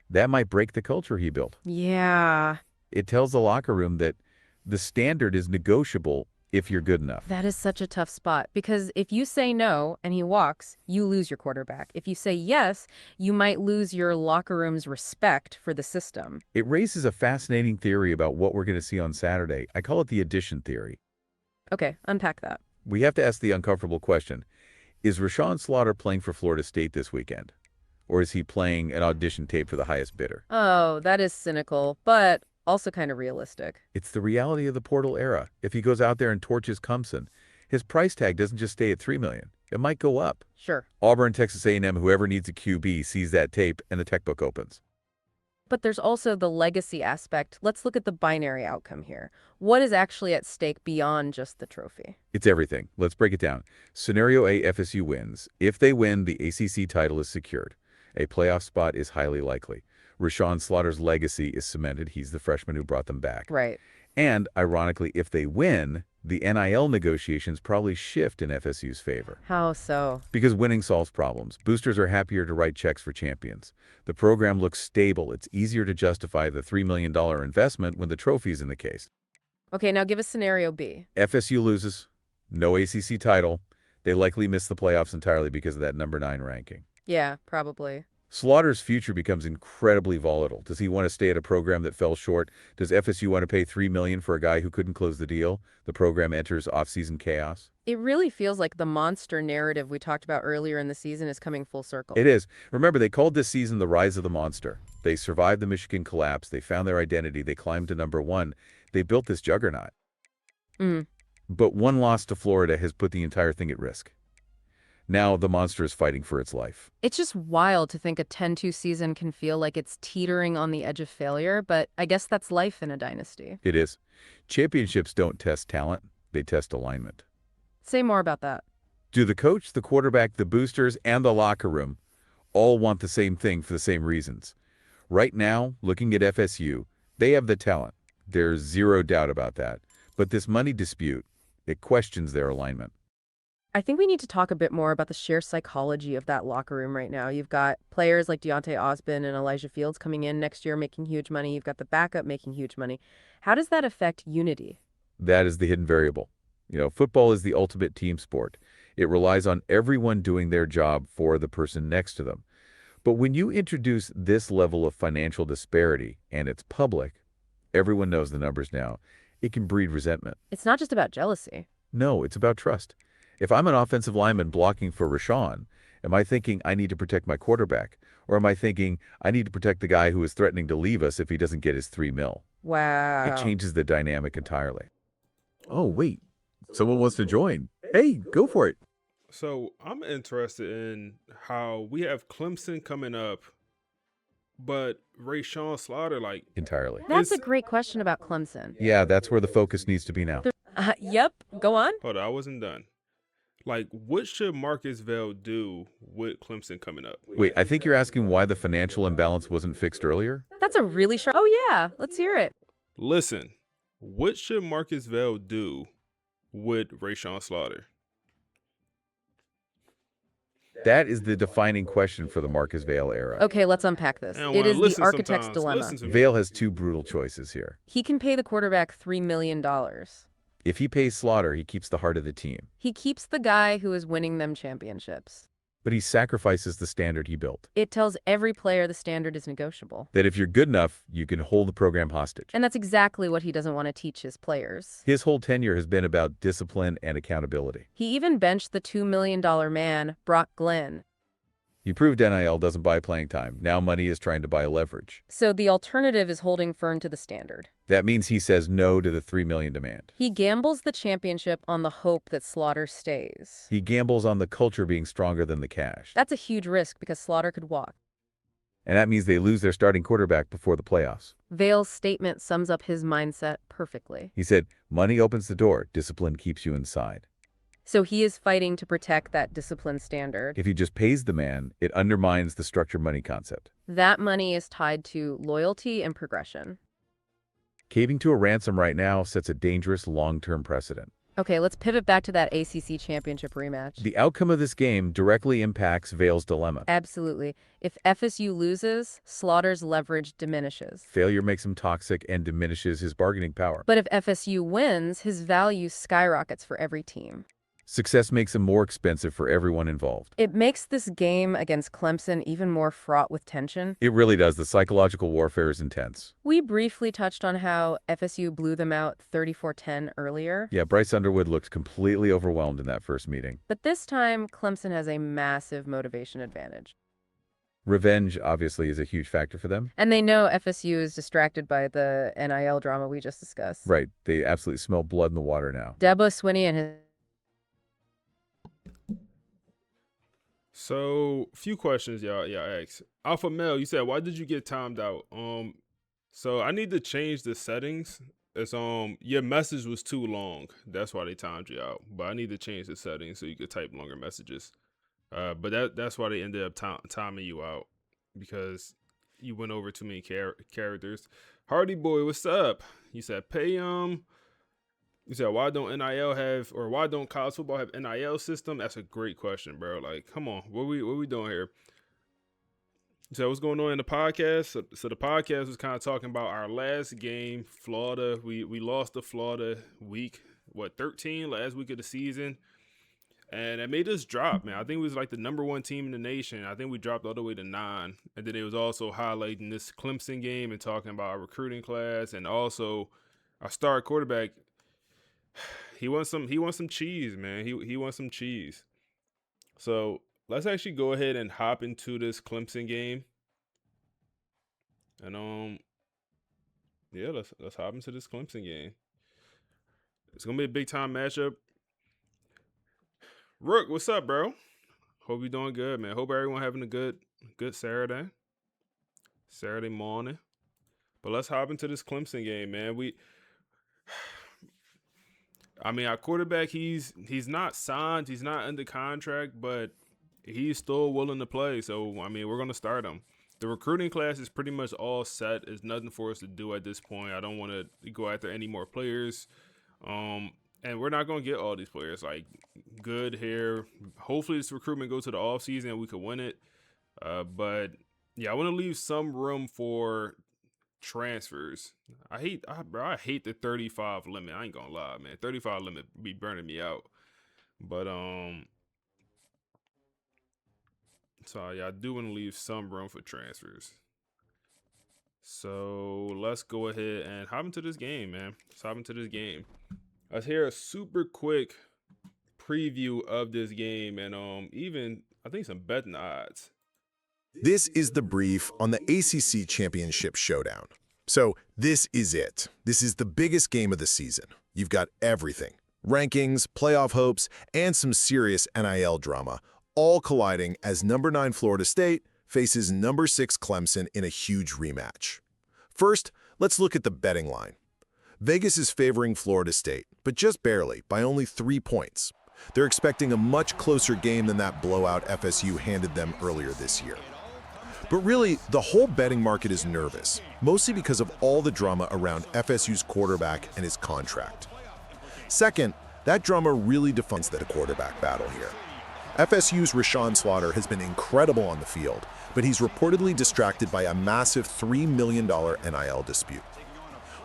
that might break the culture he built. Yeah. It tells the locker room that the standard is negotiable if you're good enough. That is such a tough spot because if you say no and he walks, you lose your quarterback. If you say yes, you might lose your locker room's respect for the system. It raises a fascinating theory about what we're going to see on Saturday. I call it the addition theory. Okay, unpack that. We have to ask the uncomfortable question. Is Rashawn Slaughter playing for Florida State this weekend? Or is he playing an audition tape for the highest bidder? Oh, that is cynical, but also kind of realistic. It's the reality of the portal era. If he goes out there and torches Clemson, his price tag doesn't just stay at $3 million. It might go up. Sure. Auburn, Texas A&M, whoever needs a QB sees that tape and the textbook opens. But there's also the legacy aspect. Let's look at the binary outcome here. What is actually at stake beyond just the trophy? It's everything. Let's break it down. Scenario A, FSU wins. If they win, the ACC title is secured. A playoff spot is highly likely. Rashawn Slaughter's legacy is cemented. He's the freshman who brought them back. Right. And, ironically, if they win, the NIL negotiations probably shift in FSU's favor. How so? Because winning solves problems. Boosters are happier to write checks for champions. The program looks stable. It's easier to justify the $3 million investment when the trophy's in the case. Okay, now give us scenario B. FSU loses. No ACC title. They likely miss the playoffs entirely because of that number 9 ranking. Yeah, probably. Slaughter's future becomes incredibly volatile. Does he want to stay at a program that fell short? Does FSU want to pay $3 million for a guy who couldn't close the deal? The program enters off-season chaos. It really feels like the monster narrative we talked about earlier in the season is coming full circle. It is. Remember, they called this season the rise of the monster. They survived the Michigan collapse. They found their identity. They climbed to number 1. They built this juggernaut. But one loss to Florida has put the entire thing at risk. Now the monster is fighting for its life. It's just wild to think a 10-2 season can feel like it's teetering on the edge of failure, but I guess that's life in a dynasty. It is. Championships don't test talent. They test alignment. Say more about that. Do the coach, the quarterback, the boosters, and the locker room all want the same thing for the same reasons? Right now, looking at FSU, they have the talent. There's zero doubt about that. But this money dispute, it questions their alignment. I think we need to talk a bit more about the sheer psychology of that locker room right now. You've got players like Deontay Osborne and Elijah Fields coming in next year making huge money. You've got the backup making huge money. How does that affect unity? That is the hidden variable. Football is the ultimate team sport. It relies on everyone doing their job for the person next to them. But when you introduce this level of financial disparity, and it's public, everyone knows the numbers now, it can breed resentment. It's not just about jealousy. No, it's about trust. If I'm an offensive lineman blocking for Rashawn, am I thinking I need to protect my quarterback? Or am I thinking I need to protect the guy who is threatening to leave us if he doesn't get his $3 million? Wow. It changes the dynamic entirely. Oh, wait. Someone wants to join. Hey, go for it. So I'm interested in how we have Clemson coming up, but Rashawn Slaughter, Entirely. That's a great question about Clemson. Yeah, that's where the focus needs to be now. Yep, go on. Hold on, I wasn't done. What should Marcus Vail do with Clemson coming up? Wait, I think you're asking why the financial imbalance wasn't fixed earlier? That's a really sharp... Oh, yeah. Let's hear it. Listen, what should Marcus Vail do with Rashawn Slaughter? That is the defining question for the Marcus Vail era. Okay, let's unpack this. It is the architect's dilemma. Vail has two brutal choices here. He can pay the quarterback $3 million. If he pays Slaughter, he keeps the heart of the team. He keeps the guy who is winning them championships. But he sacrifices the standard he built. It tells every player the standard is negotiable. That if you're good enough, you can hold the program hostage. And that's exactly what he doesn't want to teach his players. His whole tenure has been about discipline and accountability. He even benched the $2 million man, Brock Glenn. He proved NIL doesn't buy playing time. Now money is trying to buy leverage. So the alternative is holding firm to the standard. That means he says no to the $3 million demand. He gambles the championship on the hope that Slaughter stays. He gambles on the culture being stronger than the cash. That's a huge risk because Slaughter could walk. And that means they lose their starting quarterback before the playoffs. Vail's statement sums up his mindset perfectly. He said, money opens the door, discipline keeps you inside. So he is fighting to protect that discipline standard. If he just pays the man, it undermines the structured money concept. That money is tied to loyalty and progression. Caving to a ransom right now sets a dangerous long-term precedent. Okay, let's pivot back to that ACC championship rematch. The outcome of this game directly impacts Vail's dilemma. Absolutely. If FSU loses, Slaughter's leverage diminishes. Failure makes him toxic and diminishes his bargaining power. But if FSU wins, his value skyrockets for every team. Success makes him more expensive for everyone involved. It makes this game against Clemson even more fraught with tension. It really does. The psychological warfare is intense. We briefly touched on how FSU blew them out 34-10 earlier. Yeah, Bryce Underwood looked completely overwhelmed in that first meeting. But this time, Clemson has a massive motivation advantage. Revenge, obviously, is a huge factor for them. And they know FSU is distracted by the NIL drama we just discussed. Right. They absolutely smell blood in the water now. Dabo Swinney and his... So, few questions y'all asked. Alpha Male, you said, why did you get timed out? So I need to change the settings. It's your message was too long. That's why they timed you out. But I need to change the settings so you could type longer messages. But that's why they ended up timing you out, because you went over too many characters. Hardy Boy, what's up? You said You said, why don't NIL have, or why don't college football have NIL system? That's a great question, bro. Like, come on, what we doing here? You said, what's going on in the podcast? So the podcast was kind of talking about our last game, Florida. We lost to Florida week 13, last week of the season. And it made us drop, man. I think it was like the #1 team in the nation. I think we dropped all the way to 9. And then it was also highlighting this Clemson game and talking about our recruiting class, and also our star quarterback. He wants some cheese, man. He wants some cheese. So let's actually go ahead and hop into this Clemson game. And yeah, let's hop into this Clemson game. It's gonna be a big time matchup. Rook, what's up, bro? Hope you're doing good, man. Hope everyone having a good Saturday morning. But let's hop into this Clemson game, man. Our quarterback, he's not signed, he's not under contract, but he's still willing to play. So, we're going to start him. The recruiting class is pretty much all set. There's nothing for us to do at this point. I don't want to go after any more players. And we're not going to get all these players. Like, good here. Hopefully this recruitment goes to the offseason and we could win it. But, yeah, I want to leave some room for transfers. I hate the 35 limit. I ain't gonna lie, man. 35 limit be burning me out. But so yeah, I do want to leave some room for transfers. So let's go ahead and hop into this game, man. Let's hear a super quick preview of this game, and even I think some betting odds. This is the brief on the ACC Championship Showdown. So this is it. This is the biggest game of the season. You've got everything. Rankings, playoff hopes, and some serious NIL drama, all colliding as #9 Florida State faces #6 Clemson in a huge rematch. First, let's look at the betting line. Vegas is favoring Florida State, but just barely, by only 3 points. They're expecting a much closer game than that blowout FSU handed them earlier this year. But really, the whole betting market is nervous, mostly because of all the drama around FSU's quarterback and his contract. Second, that drama really defines the quarterback battle here. FSU's Rashawn Slaughter has been incredible on the field, but he's reportedly distracted by a massive $3 million NIL dispute.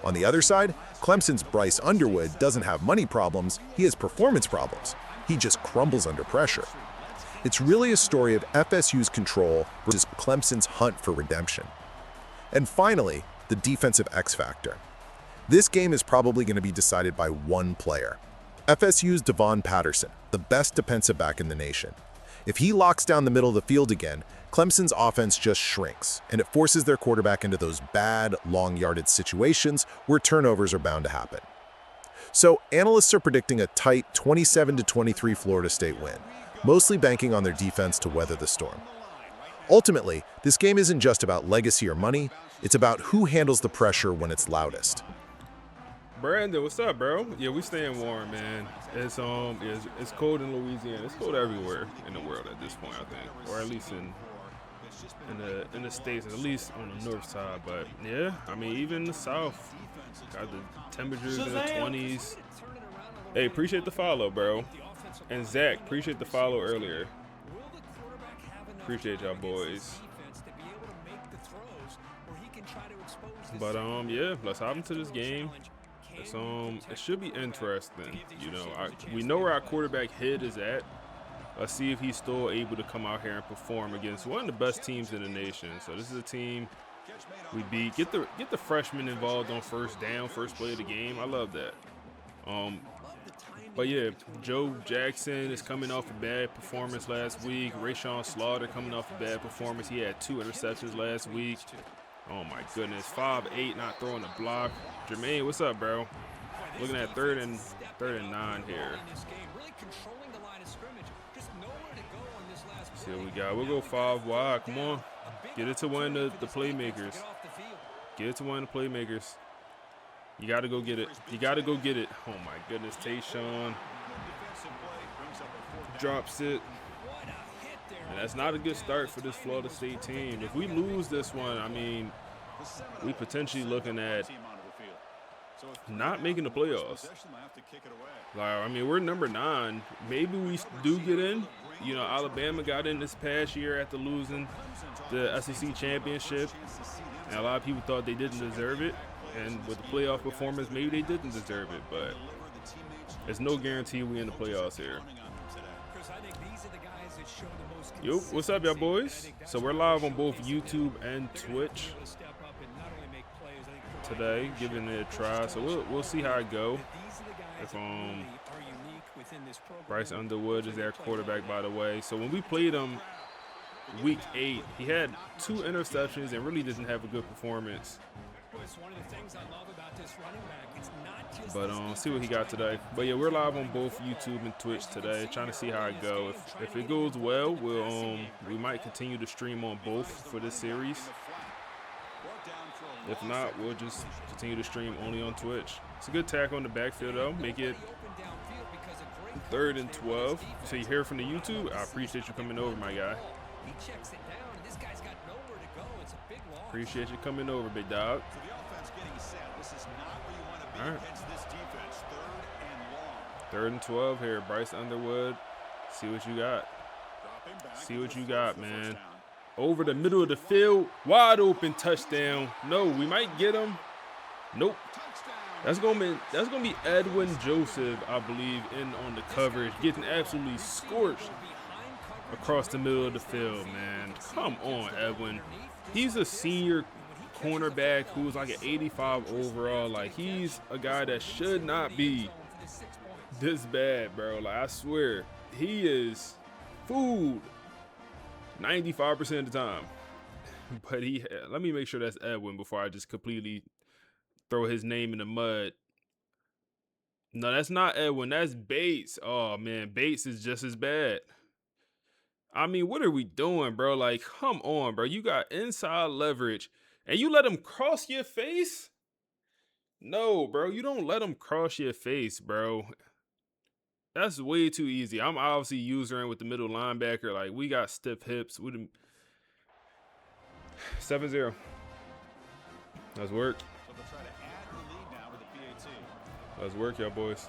On the other side, Clemson's Bryce Underwood doesn't have money problems, he has performance problems. He just crumbles under pressure. It's really a story of FSU's control versus Clemson's hunt for redemption. And finally, the defensive X factor. This game is probably going to be decided by one player. FSU's Devon Patterson, the best defensive back in the nation. If he locks down the middle of the field again, Clemson's offense just shrinks, and it forces their quarterback into those bad, long-yarded situations where turnovers are bound to happen. So analysts are predicting a tight 27-23 Florida State win, mostly banking on their defense to weather the storm. Ultimately, this game isn't just about legacy or money, it's about who handles the pressure when it's loudest. Brandon, what's up, bro? Yeah, we staying warm, man. It's cold in Louisiana. It's cold everywhere in the world at this point, I think, or at least in the States, at least on the north side. But yeah, even the south got the temperatures in the 20s. Hey, appreciate the follow, bro. And Zach, appreciate the follow earlier. Appreciate y'all boys. But yeah, let's hop into this game. It's, it should be interesting. You know, we know where our quarterback hit is at. Let's see if he's still able to come out here and perform against one of the best teams in the nation. So this is a team we beat. Get the freshmen involved on first down, first play of the game. I love that. But yeah, Joe Jackson is coming off a bad performance last week. Rashawn Slaughter coming off a bad performance. He had 2 interceptions last week. Oh my goodness, 5'8", not throwing a block. Jermaine, what's up, bro? Looking at third and 9 here. See what we got. We'll go 5 wide. Come on, get it to one of the playmakers. Get it to one of the playmakers. You got to go get it. You got to go get it. Oh, my goodness. Tayshaun drops it. And that's not a good start for this Florida State team. If we lose this one, I mean, we potentially looking at not making the playoffs. Like, I mean, we're number 9. Maybe we do get in. You know, Alabama got in this past year after losing the SEC championship. And a lot of people thought they didn't deserve it. And with the playoff performance, maybe they didn't deserve it, but there's no guarantee we in the playoffs here. Yo, what's up, y'all boys? So we're live on both YouTube and Twitch today, giving it a try. So we'll see how it go. If Bryce Underwood is their quarterback, by the way. So when we played him week 8, he had 2 interceptions and really didn't have a good performance. But see what he got today. But yeah, we're live on both YouTube and Twitch today, trying to see how it goes. If it goes well, we might continue to stream on both for this series. If not, we'll just continue to stream only on Twitch. It's a good tackle on the backfield though. Make it 3rd and 12. So you hear from the YouTube, I appreciate you coming over, my guy. Appreciate you coming over, big dog. All right. 3rd and 12 here. Bryce Underwood. See what you got. See what you got, man. Over the middle of the field. Wide open touchdown. No, we might get him. Nope. That's gonna be Edwin Joseph, I believe, in on the coverage, getting absolutely scorched across the middle of the field, man. Come on, Edwin. He's a senior cornerback who's like an 85 overall. Like, he's a guy that should not be this bad, bro. Like, I swear, he is food 95% of the time. But let me make sure that's Edwin before I just completely throw his name in the mud. No, that's not Edwin. That's Bates. Oh, man, Bates is just as bad. I mean, what are we doing, bro? Like, come on, bro. You got inside leverage, and you let him cross your face? No, bro. You don't let him cross your face, bro. That's way too easy. I'm obviously using with the middle linebacker. Like, we got stiff hips. 7-0. Let's work. Let's work, y'all boys.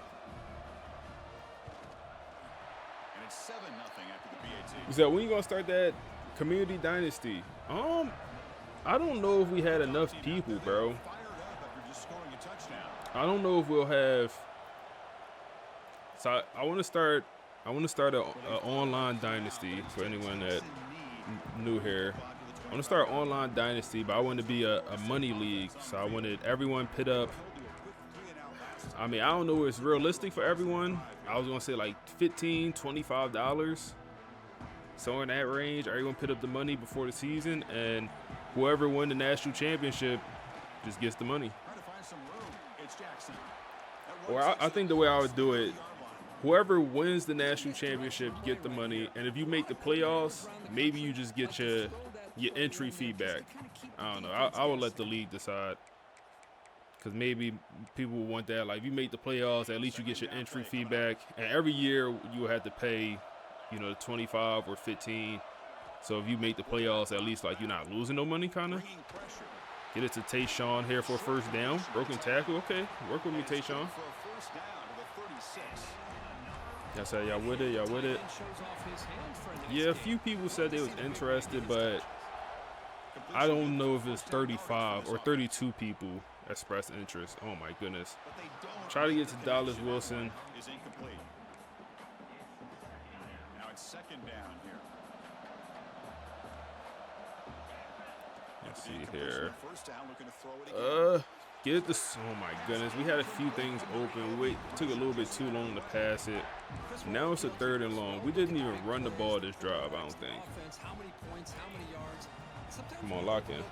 So when you gonna start that community dynasty? I don't know if we had enough people, bro. I don't know if we'll have. So I want to start. I want to start an online dynasty for anyone that new here. I want to start an online dynasty, but I want it to be a money league. So I wanted everyone pit up. I mean, I don't know if it's realistic for everyone. I was gonna say like $15, $25. So in that range, everyone put up the money before the season, and whoever won the national championship just gets the money. Or I think the way I would do it, whoever wins the national championship, you get the money, and if you make the playoffs, maybe you just get your entry fee back. I don't know. I would let the league decide, because maybe people will want that. Like, if you make the playoffs, at least you get your entry fee back, and every year you will have to pay, you know, 25 or 15. So if you make the playoffs, at least like you're not losing no money, kind of. Get it to Tayshaun here for a first down. Broken tackle. Okay, work with me, Tayshaun. I said, y'all with it? Y'all with it? Yeah, a few people said they was interested, but I don't know if it's 35 or 32 people expressed interest. Oh my goodness. Try to get to Dallas Wilson. Is incomplete. Now it's second down here. Let's see here. First down, looking to throw it again. Get this. Oh my goodness. We had a few things open. Wait, took a little bit too long to pass it. Now it's a 3rd and long. We didn't even run the ball this drive, I don't think. Come on, lock in.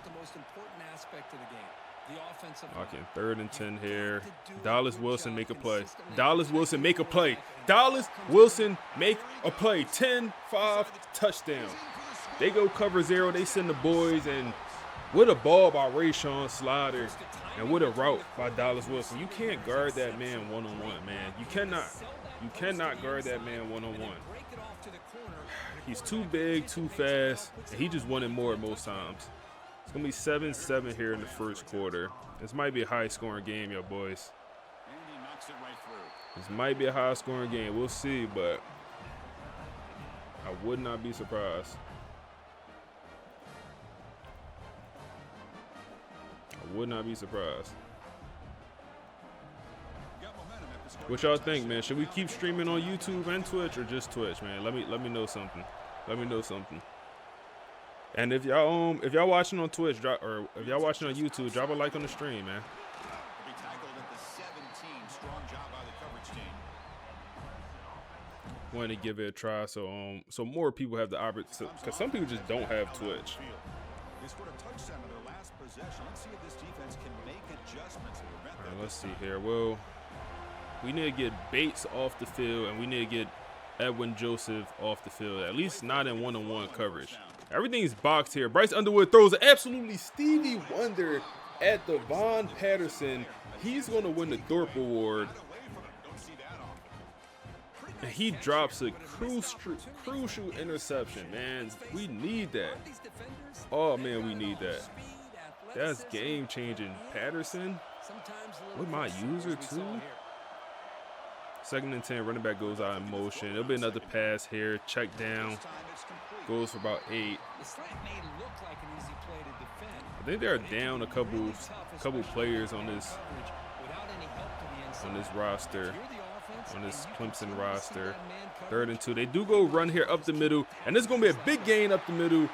Lock in. 3rd and 10 here. Dallas Wilson make a play. Dallas Wilson make a play. Dallas Wilson make a play. 10-5 touchdown. They go cover 0. They send the boys, and with a ball by Rayshawn Slider and with a route by Dallas Wilson. You can't guard that man one-on-one, man. You cannot. You cannot guard that man one-on-one. He's too big, too fast, and he just wanted more most times. It's going to be 7-7 here in the first quarter. This might be a high-scoring game, y'all boys. This might be a high-scoring game. We'll see, but I would not be surprised. I would not be surprised. What y'all think, man? Should we keep streaming on YouTube and Twitch, or just Twitch, man? Let me know something. Let me know something. And if y'all watching on Twitch, or if y'all watching on YouTube, drop a like on the stream, man. Want to give it a try, so more people have the opportunity, because some people just don't have Twitch. They scored a touchdown in their last possession. Let's see if this defense can make adjustments to prevent All right, let's see here. Well, we need to get Bates off the field, and we need to get Edwin Joseph off the field, at least not in one-on-one coverage. Everything's boxed here. Bryce Underwood throws an absolutely Stevie Wonder at Devon Patterson. He's going to win the Thorpe Award. And he drops a crucial interception, man. We need that. Oh, man, we need that. That's game-changing. Patterson with my user, too. 2nd and 10, running back goes out in motion. It'll be another pass here. Check down. Goes for about 8. I think they're down a couple players on this roster. On this Clemson roster. 3rd and 2. They do go run here up the middle, and this is going to be a big gain up the middle.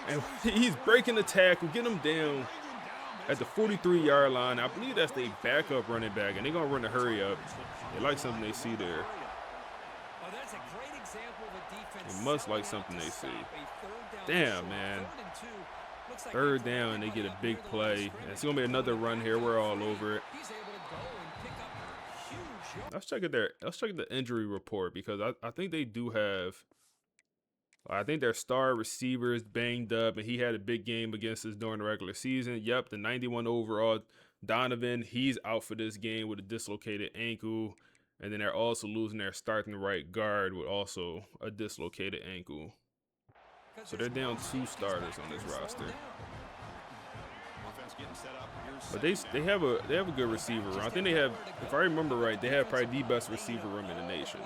And he's breaking the tackle, getting him down at the 43-yard line. I believe that's the backup running back, and they're going to run the hurry up. They like something they see there. They must like something they see. Damn, man. 3rd down, and they get a big play. And it's going to be another run here. We're all over it. Let's check the injury report, because I think they do have. I think their star receiver is banged up, and he had a big game against us during the regular season. Yep, the 91 overall Donovan, he's out for this game with a dislocated ankle. And then they're also losing their starting right guard with also a dislocated ankle. So they're down 2 starters on this roster. But they have a good receiver room. I think they have, if I remember right, they have probably the best receiver room in the nation.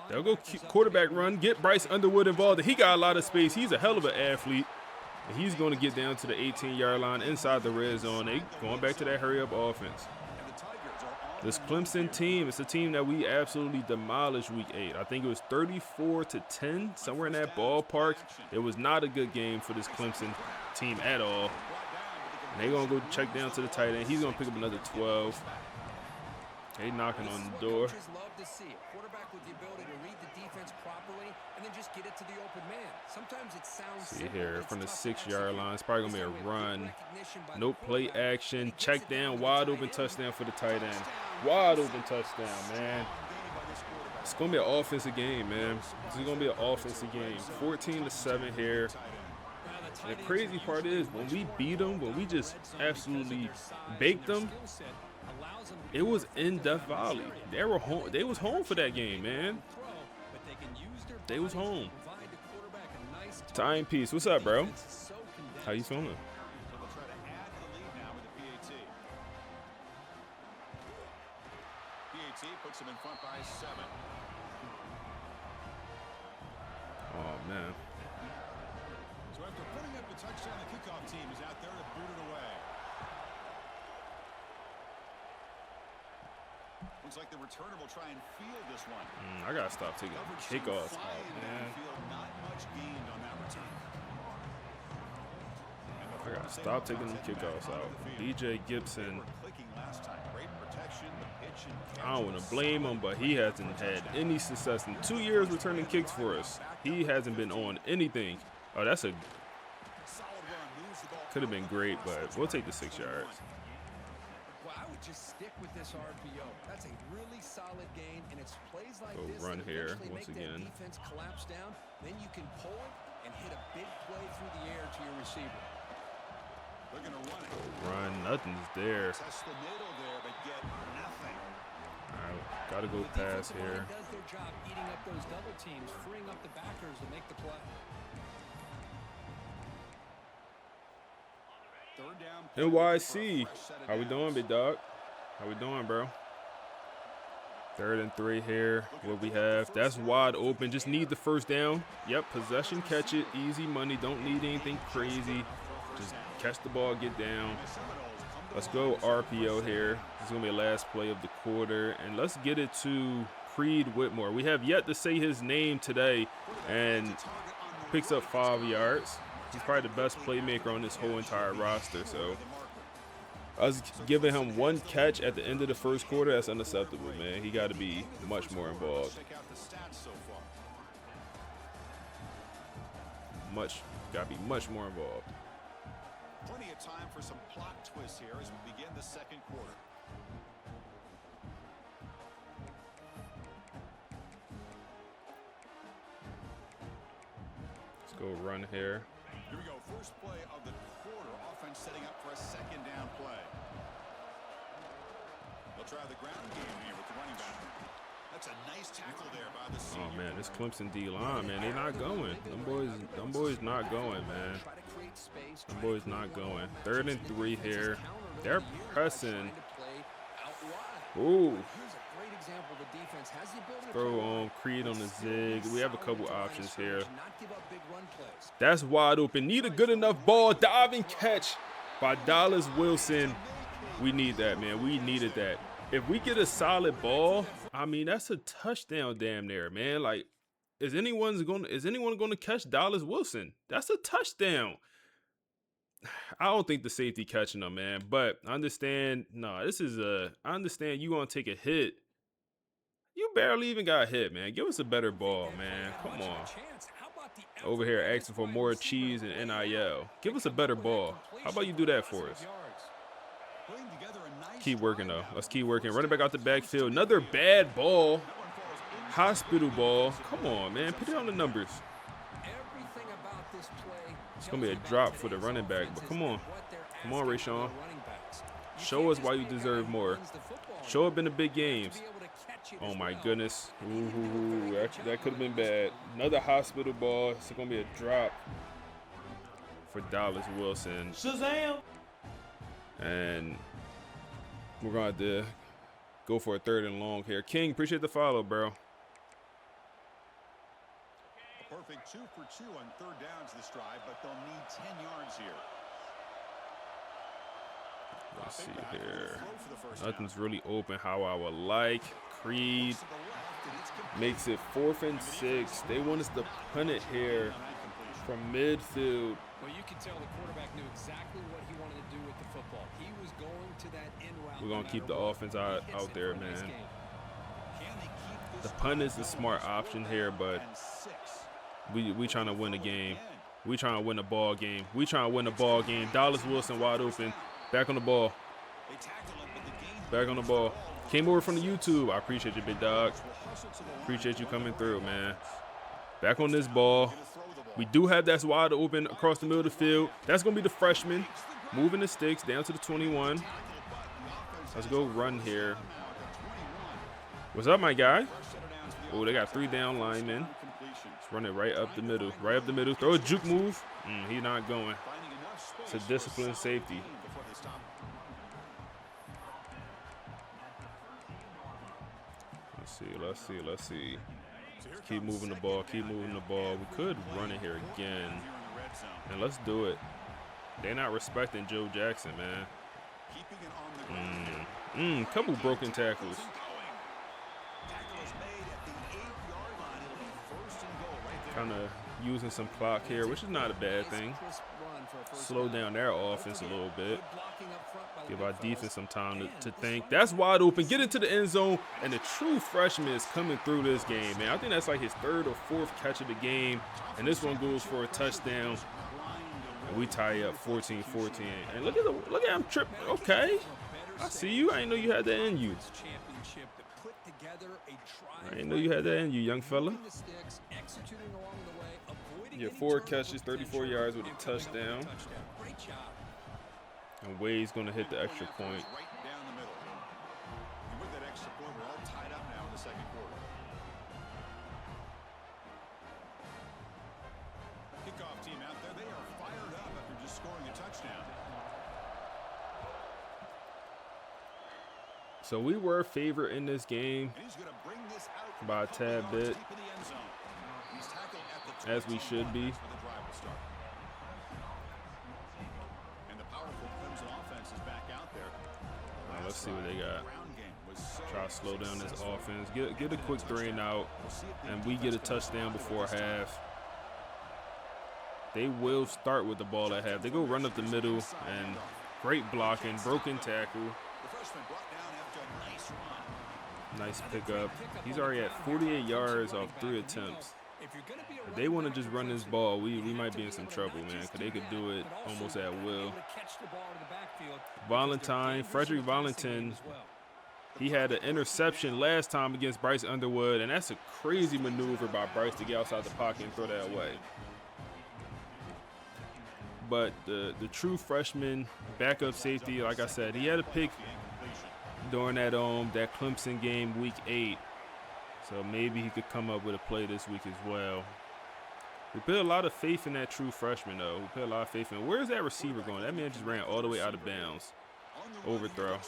They'll go quarterback run, get Bryce Underwood involved. He got a lot of space. He's a hell of an athlete. And he's going to get down to the 18-yard line inside the red zone. They going back to that hurry-up offense. This Clemson team, it's a team that we absolutely demolished week 8. I think it was 34-10, somewhere in that ballpark. It was not a good game for this Clemson team at all. And they're going to go check down to the tight end. He's going to pick up another 12. They knocking on the door. See here from the 6-yard line. It's probably going to be a run. No play action. Check down. Wide open touchdown for the tight end. Wide open touchdown, man. It's going to be an offensive game, man. This is going to be an offensive game. 14-7 here. And the crazy part is when we beat them, when we just absolutely baked them, it was in Death Valley. They were home. They was home for that game, man. They was home. Timepiece, what's up, bro? How you feeling? puts them in front by 7. Oh, man. So after putting up a touchdown, the kickoff team is out there to boot it away. Looks like the returner will try and field this one. I gotta stop taking kickoffs out, man. Not much gained on that return. I gotta stop taking them kickoffs out. DJ Gibson. I don't want to blame him, but he hasn't had any success in 2 years returning kicks for us. He hasn't been on anything. Oh, that's a could have been great, but we'll take the 6 yards. Well, I would just stick with this RPO. That's a really solid gain, and it's plays like Go this run that here eventually once make that again. defense collapse down. Then you can pull it and hit a big play through the air to your receiver. They're going to run it. Run, nothing's there. Test the middle there, but get nothing. All right, gotta go pass here. Does their job eating up those double teams, freeing up the backers to make the play. Third down. NYC, how we doing, big dog? How we doing, bro? 3rd and 3 here. What we have? That's wide open. Just need the first down. Yep, possession, catch it, easy money. Don't need anything crazy. Just catch the ball, get down. Let's go RPO here. This is gonna be the last play of the quarter, and let's get it to Creed Whitmore. We have yet to say his name today, and picks up 5 yards. He's probably the best playmaker on this whole entire roster. So us giving him 1 catch at the end of the first quarter, that's unacceptable, man. He got to be much more involved. Got to be much more involved. Plenty of time for some plot twists here as we begin the second quarter. Let's go run here. Here we go. First play of the quarter. Offense setting up for a 2nd down play. They'll try the ground game here with the running back. That's a nice tackle there by the senior. Oh man, this Clemson D line, man, they not going. Them boys not going, man. Them boys not going. 3rd and 3 here. They're pressing. Ooh. Throw on Creed on the zig. We have a couple options here. That's wide open. Need a good enough ball. Dive and catch by Dallas Wilson. We need that, man. We needed that. If we get a solid ball, I mean, that's a touchdown damn near, man. Like, is anyone going to catch Dallas Wilson? That's a touchdown. I don't think the safety catching him, man. But I understand. No, I understand you going to take a hit. You barely even got hit, man. Give us a better ball, man. Come on. Over here asking for more cheese and NIL. Give us a better ball. How about you do that for us? Keep working, though. Let's keep working. Running back out the backfield. Another bad ball. Hospital ball. Come on, man. Put it on the numbers. It's going to be a drop for the running back, but come on. Come on, Rayshawn. Show us why you deserve more. Show up in the big games. Oh, my goodness. Ooh, that could have been bad. Another hospital ball. It's going to be a drop for Dallas Wilson. Shazam! And we're going to have to go for a 3rd and long here. King, appreciate the follow, bro. A perfect 2 for 2 on 3rd downs this drive, but they'll need 10 yards here. Let's see here. Nothing's really open how I would like. Creed makes it 4th and 6. They want us to punt it here from midfield. Well, you can tell the quarterback knew exactly what he wanted to do with the football. He was going to that end route. We're going to keep the offense out there, man. The punt is the smart option here, but we trying to win the game. We trying to win the ball game. We trying to win the ball game. Dallas Wilson wide open. Back on the ball. Back on the ball. Came over from the YouTube. I appreciate you, big dog. Appreciate you coming through, man. Back on this ball. We do have that wide open across the middle of the field. That's going to be the freshman. Moving the sticks down to the 21. Let's go run here. What's up, my guy? Oh, they got 3 down linemen. Let's run it right up the middle. Right up the middle. Throw a juke move. He's not going. It's a disciplined safety. let's see. Let's keep moving the ball. Keep moving the ball. We could run it here again. And let's do it. They're not respecting Joe Jackson, man. Couple broken tackles. Kind of using some clock here, which is not a bad thing. Slow down their offense a little bit. Give our defense some time to think. That's wide open. Get into the end zone. And the true freshman is coming through this game, man. I think that's like his 3rd or 4th catch of the game. And this one goes for a touchdown. And we tie up 14-14. And look at him trip. Okay. I see you. I didn't know you had that in you. I didn't know you had that in you, young fella. Yeah, 4 catches, 34 yards with a touchdown. And Wade's going to hit the extra point. Kickoff team out there, they are fired up after just scoring a touchdown. So we were favored in this game by a tad bit, as we should be. Now let's see what they got. Try to slow down this offense. Get a quick 3 and out, and we get a touchdown before half. They will start with the ball at half. They go run up the middle, and great blocking, broken tackle. Nice pickup. He's already at 48 yards off 3 attempts. If they want to just run this ball, we might be in some trouble, man, because they could do it almost at will. Frederick Valentin, he had an interception last time against Bryce Underwood, and that's a crazy maneuver by Bryce to get outside the pocket and throw that away. But the true freshman backup safety, like I said, he had a pick during that Clemson game, week 8. So maybe he could come up with a play this week as well. We put a lot of faith in that true freshman, though. We put a lot of faith in. Where's that receiver going? That man just ran all the way out of bounds. Overthrow.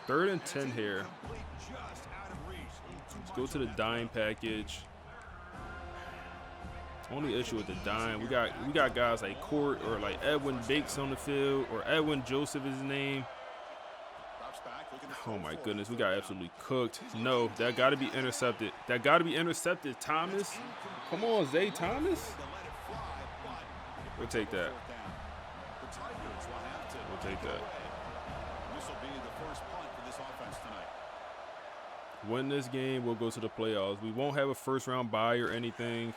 3rd and 10 here. Let's go to the dime package. Only issue with the dime, we got guys like Court or like Edwin Bakes on the field, or Edwin Joseph is his name. Oh my goodness, we got absolutely cooked. No, that got to be intercepted. That got to be intercepted. Thomas, come on, Zay Thomas. We'll take that. We'll take that. Win this game, we'll go to the playoffs. We won't have a first-round bye or anything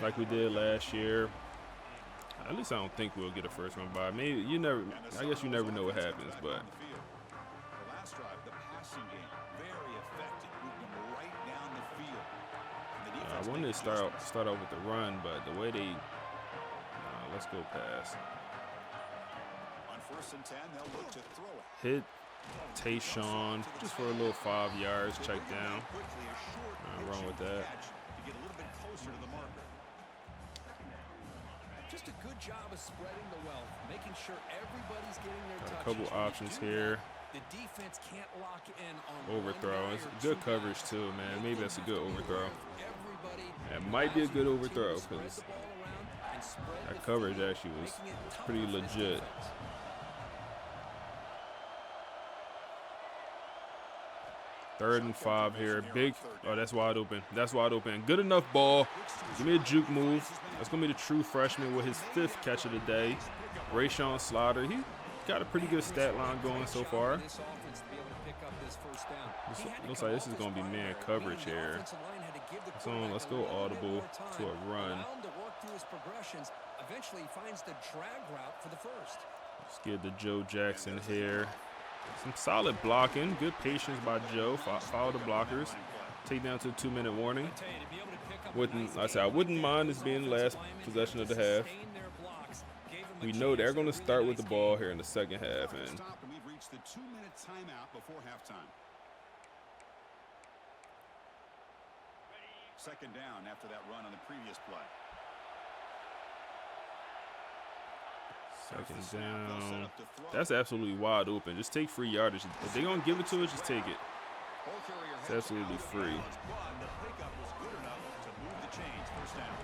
like we did last year. At least I don't think we'll get a first-round bye. Maybe I guess you never know what happens, but. I wanted to start off with the run, but the way they let's go pass. On 1st and 10, they'll look to throw it. Hit Tayshawn just for a little 5 yards, check down. Nothing wrong with that. To get a little bit closer to the marker. Just a good job of spreading the wealth, making sure everybody's getting their touches. A couple options here. The defense can't lock in on overthrow. It's good coverage too, man. Maybe that's a good overthrow. That might be a good overthrow because that coverage actually was pretty legit. Third and 5 here. Big. Oh, that's wide open. That's wide open. Good enough ball. Give me a juke move. That's going to be the true freshman with his 5th catch of the day. Rayshawn Slaughter. He got a pretty good stat line going so far. Looks like this is going to be man coverage here. So let's go audible to a run. Let's get the Joe Jackson here. Some solid blocking. Good patience by Joe. Follow the blockers. Take down to a 2-minute warning. I wouldn't mind this being the last possession of the half. We know they're going to start with the ball here in the second half. And we've reached the 2-minute timeout before halftime. Second down after that run on the previous play. Second down. That's absolutely wide open. Just take free yardage. If they're going to give it to us, just take it. It's absolutely free. The pickup was good enough to move the chains. First down.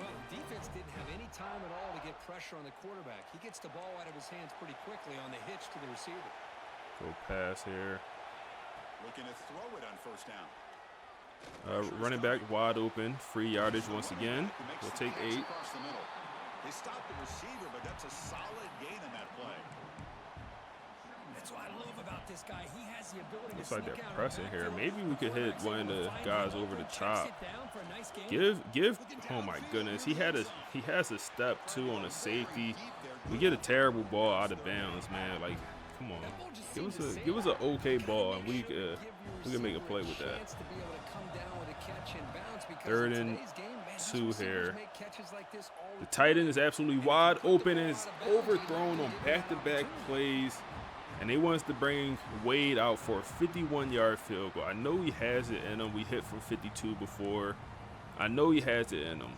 Well, the defense didn't have any time at all to get pressure on the quarterback. He gets the ball out of his hands pretty quickly on the hitch to the receiver. Go pass here. Looking to throw it on first down. Running back wide open. Free yardage once again. We'll take 8. Across the middle. They stopped the receiver, but that's a solid gain in that play. That's what I love about this guy. He has the ability Looks to like sneak they're out pressing of here. the Maybe we could hit one of the guys over the top. Checks it down for a nice gain. Give. Oh my goodness, he has a step too on a safety. We get a terrible ball out of bounds, man. Like, come on, give us an okay ball, and we can make a play with that. 3rd and 2 here. The tight end is absolutely wide open and is overthrown on back-to-back plays. And they want us to bring Wade out for a 51-yard field goal. I know he has it in him. We hit from 52 before. I know he has it in him.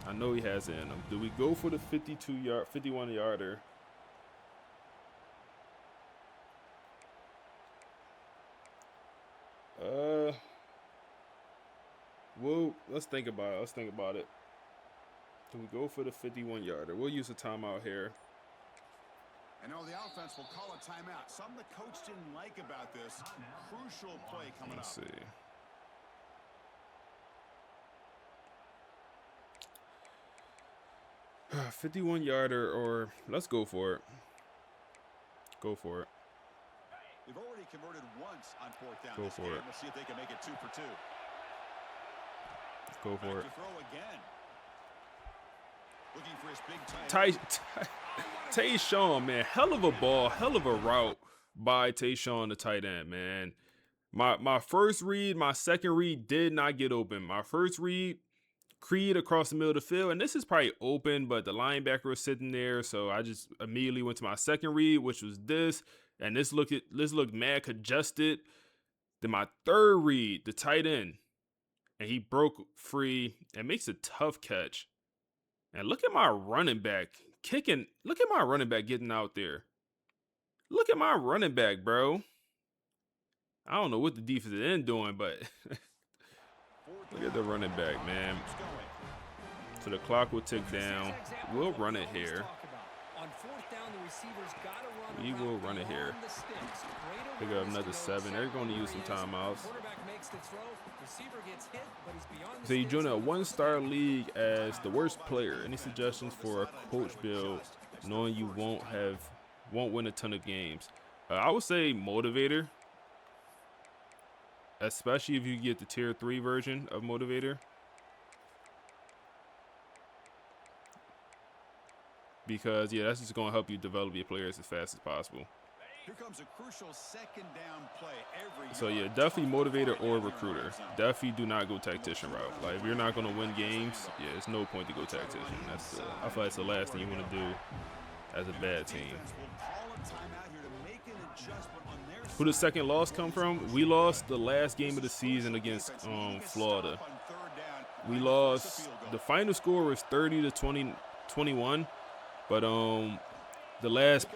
I know he has it in him. Do we go for the 51-yarder? Well, let's think about it. Do we go for the 51-yarder? We'll use a timeout here. And now the offense will call a timeout. Something the coach didn't like about this. Crucial play coming up. Let's see. — 51-yarder, or let's go for it. Go for it. They've already converted once on 4th down. Go for it. We'll see if they can make it 2 for 2. Go for it. To throw again. Looking for his big tight. Tayshawn, man, hell of a ball, hell of a route by Tayshawn, the tight end, man. My first read, my second read did not get open. My first read, Creed across the middle of the field, and this is probably open, but the linebacker was sitting there, so I just immediately went to my second read, which was this, and this looked mad congested. Then my third read, the tight end, and he broke free and makes a tough catch. And look at my running back kicking. Look at my running back getting out there. Look at my running back, bro. I don't know what the defensive end doing, but look at the running back, man. So the clock will tick down. We'll run it here. We will run it here. Pick up another 7. They're going to use some timeouts. So you join a 1-star league as the worst player. Any suggestions for a coach build, knowing you won't win a ton of games? I would say motivator, especially if you get the tier 3 version of motivator. Because yeah, that's just going to help you develop your players as fast as possible. Here comes a crucial 2nd down play every So yeah, definitely motivator or recruiter. Definitely do not go tactician route. Like if you're not going to win games, yeah, there's no point to go tactician. I feel like it's the last thing you want to do as a bad team. Who the second loss come from? We lost the last game of the season against Florida. We lost. The final score was 30-21, but the last.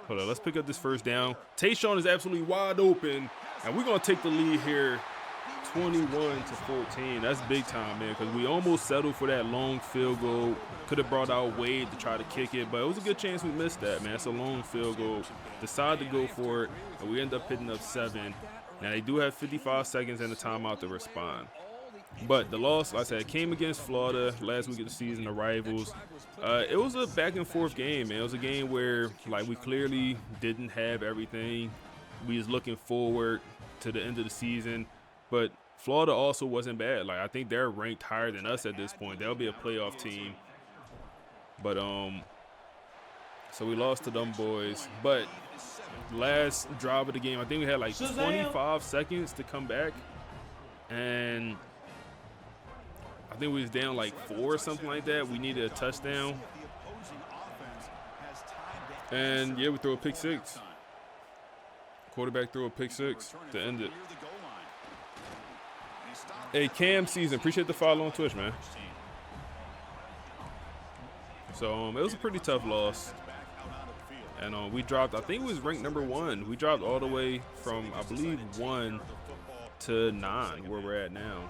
Hold on, let's pick up this first down. Tayshawn is absolutely wide open, and we're gonna take the lead here, 21-14. That's big time, man, because we almost settled for that long field goal. Could have brought out Wade to try to kick it, but it was a good chance we missed that, man. It's a long field goal. Decided to go for it, and we end up hitting up 7. Now they do have 55 seconds and a timeout to respond. But the loss, like I said, came against Florida last week of the season, the rivals. It was a back and forth game, man. It was a game where, like, we clearly didn't have everything. We was looking forward to the end of the season, but Florida also wasn't bad. Like, I think they're ranked higher than us at this point. They'll be a playoff team. But so we lost to them boys. But last drive of the game, I think we had like 25 seconds to come back, and I think we was down like 4 or something like that. We needed a touchdown. And yeah, we throw a pick 6. Quarterback threw a pick 6 to end it. Hey, Cam Season, appreciate the follow on Twitch, man. So it was a pretty tough loss. And we dropped, I think it was ranked #1. We dropped all the way from, I believe, 1 to 9, where we're at now.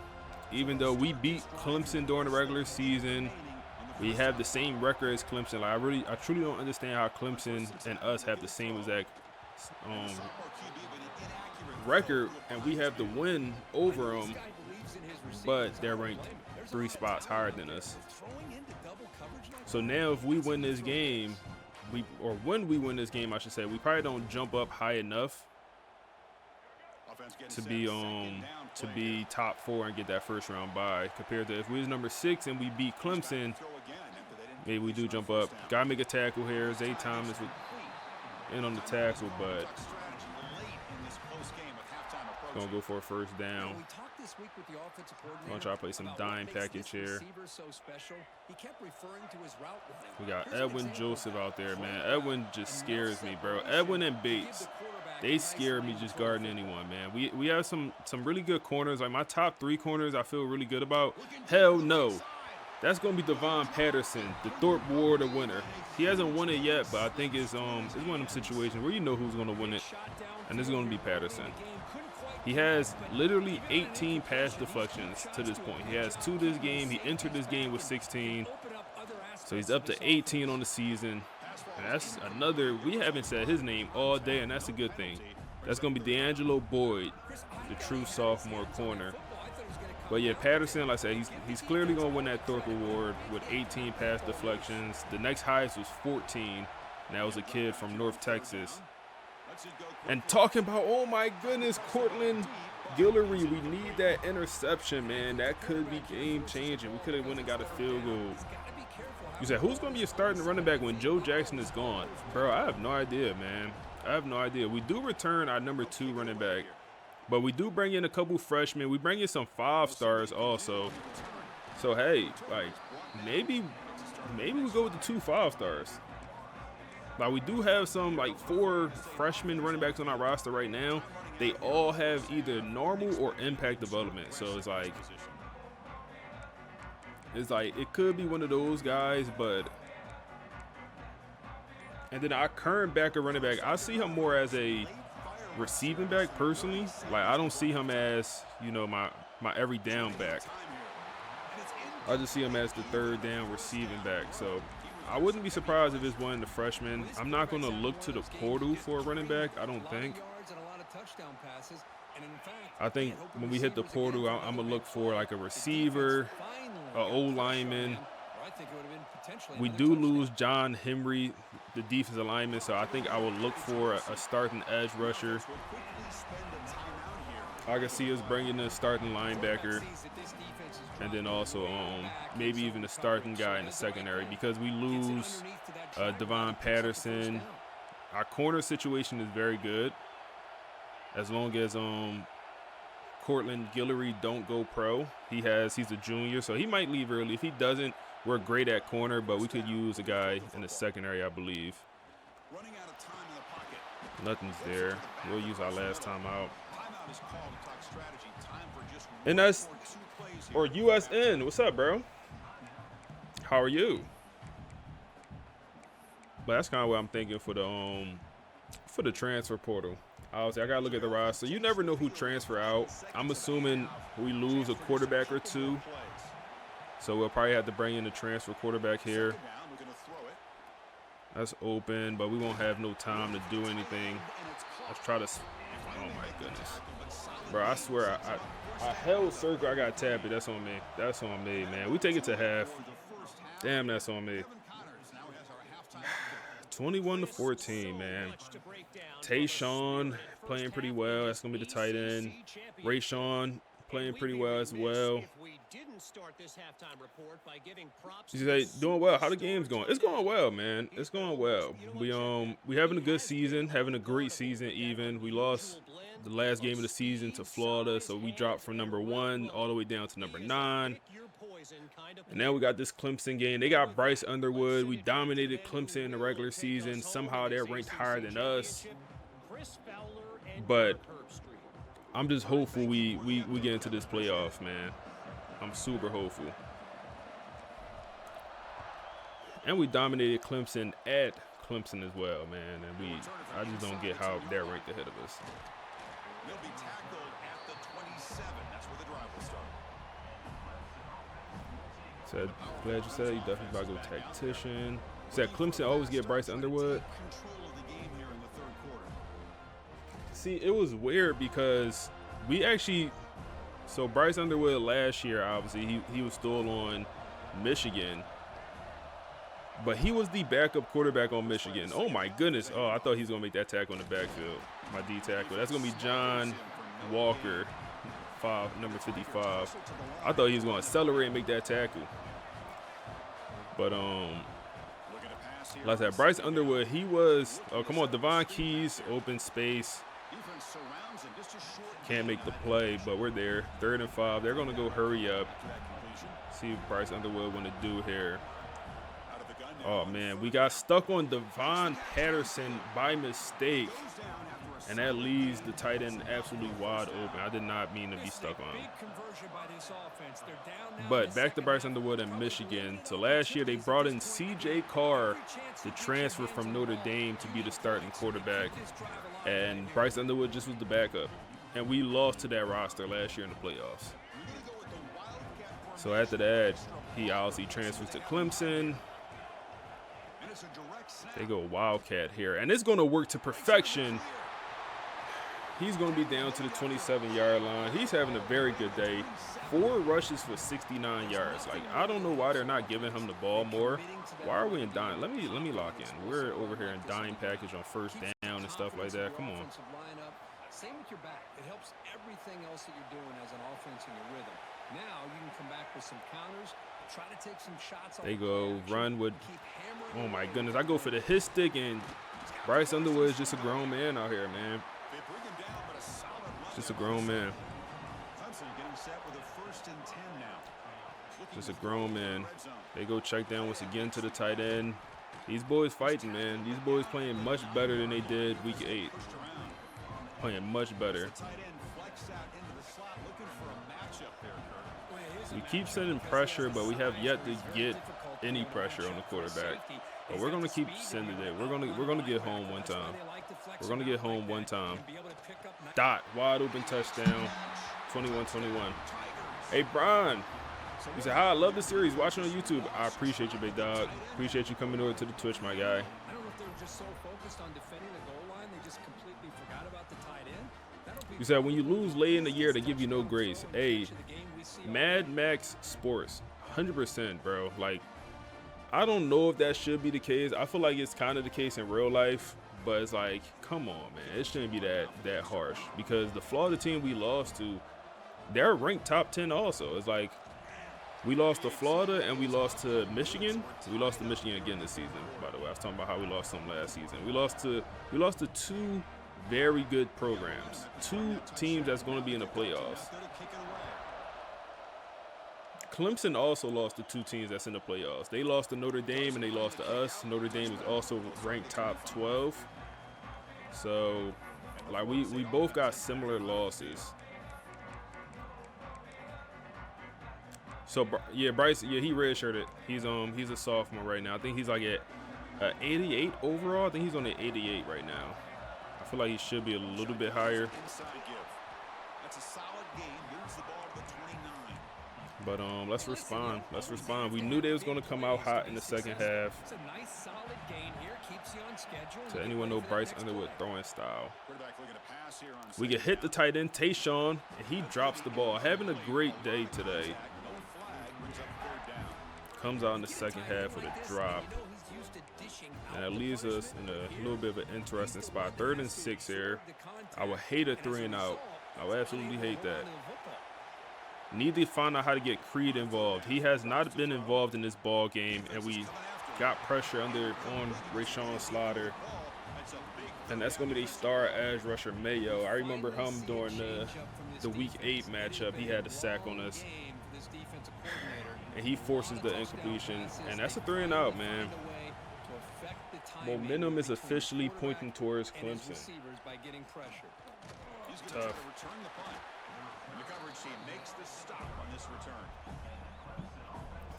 Even though we beat Clemson during the regular season, we have the same record as Clemson. Like I truly don't understand how Clemson and us have the same exact record, and we have the win over them, but they're ranked 3 spots higher than us. So now if we win this game, when we win this game, I should say, we probably don't jump up high enough to be top 4 and get that first round bye, compared to if we was #6 and we beat Clemson, maybe we do jump up. Gotta make a tackle here. Zay Thomas in on the tackle, but gonna go for a first down. Gonna try to play some dime package here. We got Edwin Joseph out there, man. Edwin just scares me, bro. Edwin and Bates, they scare me just guarding anyone, man. We have some really good corners. Like my top 3 corners, I feel really good about. Hell no. That's gonna be Devon Patterson, the Thorpe Ward winner. He hasn't won it yet, but I think it's one of them situations where you know who's gonna win it, and it's gonna be Patterson. He has literally 18 pass deflections to this point. He has 2 this game. He entered this game with 16, so he's up to 18 on the season. And that's another. We haven't said his name all day, and that's a good thing. That's gonna be D'Angelo Boyd, the true sophomore corner. But yeah, Patterson, like I said, he's clearly going to win that Thorpe Award with 18 pass deflections. The next highest was 14, and that was a kid from North Texas. And talking about, oh my goodness, Cortland Guillory, we need that interception, man. That could be game-changing. We could have went and got a field goal. You said, who's going to be a starting running back when Joe Jackson is gone? Bro, I have no idea, man. I have no idea. We do return our #2 running back, but we do bring in a couple freshmen. We bring in some 5-stars also. So, hey, like, maybe we go with the 2 5-stars. Like, we do have some, like, 4 freshman running backs on our roster right now. They all have either normal or impact development. So, it's like it could be one of those guys, but... And then our current backup running back, I see him more as a receiving back personally. Like, I don't see him as, you know, my every down back. I just see him as the 3rd down receiving back. So I wouldn't be surprised if it's one of the freshmen. I'm not going to look to the portal for a running back, I don't think. I think when we hit the portal, I'm going to look for like a receiver, an O-lineman. We do lose John Henry, the defensive lineman, so I think I will look for a starting edge rusher. I can see us bringing in a starting linebacker, and then also maybe even a starting guy in the secondary, because we lose Devon Patterson. Our corner situation is very good, as long as Cortland Guillory don't go pro. He's a junior, so he might leave early. If he doesn't, we're great at corner, but we could use a guy in the secondary, I believe. Nothing's there. We'll use our last time out. And that's, or USN. What's up, bro? How are you? But that's kind of what I'm thinking for the transfer portal. I gotta look at the roster. You never know who transfer out. I'm assuming we lose a quarterback or 2. So we'll probably have to bring in the transfer quarterback here. That's open, but we won't have no time to do anything. Let's try to, oh my goodness. Bro, I swear, I held circle, I got tapped. That's on me. That's on me, man. We take it to half. Damn, that's on me. 21-14, man. Tayshawn playing pretty well. That's going to be the tight end. Rayshawn playing pretty well as well. You say doing well. How the game's going? It's going well, man. It's going well. We having a good season, having a great season even. We lost the last game of the season to Florida, so we dropped from #1 all the way down to #9. And now we got this Clemson game. They got Bryce Underwood. We dominated Clemson in the regular season. Somehow they're ranked higher than us. But I'm just hopeful we get into this playoff, man. I'm super hopeful. And we dominated Clemson at Clemson as well, man. And I just don't get how they're ranked ahead of us. They'll be tackled at the 27. That's where the drive will start. Said, glad you said it. You definitely about to go tactician. Said Clemson always get Bryce Underwood. Control of the game here in the third quarter. See, it was weird because we actually, so Bryce Underwood last year, obviously, he was still on Michigan, but he was the backup quarterback on Michigan. Oh my goodness. Oh, I thought he was going to make that tackle in the backfield. My D tackle. That's going to be John Walker, number 55. I thought he was going to accelerate and make that tackle. But, like I said, Bryce Underwood, he was, oh, come on, Devon Keys, open space. Can't make the play, but we're there. 3rd and 5. They're going to go hurry up. See what Bryce Underwood want to do here. Oh, man, we got stuck on Devon Patterson by mistake. And that leaves the tight end absolutely wide open. I did not mean to be stuck on him. But back to Bryce Underwood in Michigan. So last year they brought in C.J. Carr, the transfer from Notre Dame, to be the starting quarterback. And Bryce Underwood just was the backup. And we lost to that roster last year in the playoffs. So after that, he obviously transfers to Clemson. They go Wildcat here. And it's going to work to perfection. He's going to be down to the 27-yard line. He's having a very good day. 4 rushes for 69 yards. Like, I don't know why they're not giving him the ball more. Why are we in dime? Let me lock in. We're over here in dime package on 1st down and stuff like that. Come on. Same with your back. It helps everything else that you're doing as an offense in your rhythm. Now you can come back with some counters, try to take some shots. They go run with, oh my goodness. I go for the hit stick, and Bryce Underwood is just a grown man out here, man. Just a grown man. Just a grown man. They go check down once again to the tight end. These boys fighting, man. These boys playing much better than they did week 8. Playing much better. We keep sending pressure, but we have yet to get any pressure on the quarterback. But we're gonna keep sending it. We're gonna get home one time. We're gonna get home one time. Dot, wide open touchdown, 21-21. Hey Brian, he said, "Hi, I love the series. Watching on YouTube. I appreciate you, big dog. Appreciate you coming over to the Twitch, my guy." I don't know if they were just so focused on defending the goal line, they just completely forgot about the tight end. He said, "When you lose late in the year, they give you no grace." Hey, Mad Max Sports, 100%, bro. Like, I don't know if that should be the case. I feel like it's kind of the case in real life, but it's like, come on, man. It shouldn't be that harsh, because the Florida team we lost to, they're ranked top 10 also. It's like, we lost to Florida and we lost to Michigan. We lost to Michigan again this season, by the way. I was talking about how we lost them last season. We lost to 2 very good programs, 2 teams that's going to be in the playoffs. Clemson also lost to 2 teams that's in the playoffs. They lost to Notre Dame and they lost to us. Notre Dame is also ranked top 12. So, like, we both got similar losses. So yeah, Bryce, yeah, he redshirted. He's a sophomore right now. I think he's like at 88 overall. I think he's on the 88 right now. I feel like he should be a little bit higher. That's a solid gain. Moves the ball to the 29. But let's respond. Let's respond. We knew they was going to come out hot in the second half. It's a nice solid gain here, keeps you on schedule. So anyone know Bryce Underwood throwing style? We can hit the tight end, Tayshawn, and he drops the ball. Having a great day today. Comes out in the second half with a drop. And that leaves us in a little bit of an interesting spot. 3rd and 6 here. I would hate a 3 and out. I would absolutely hate that. Need to find out how to get Creed involved. He has not been involved in this ball game, and we got pressure on Rashawn Slaughter. And that's going to be the star edge rusher Mayo. I remember him during the week 8 matchup. He had a sack on us. And he forces the incompletion. And that's a 3 and out, man. Momentum is officially pointing towards Clemson. Tough.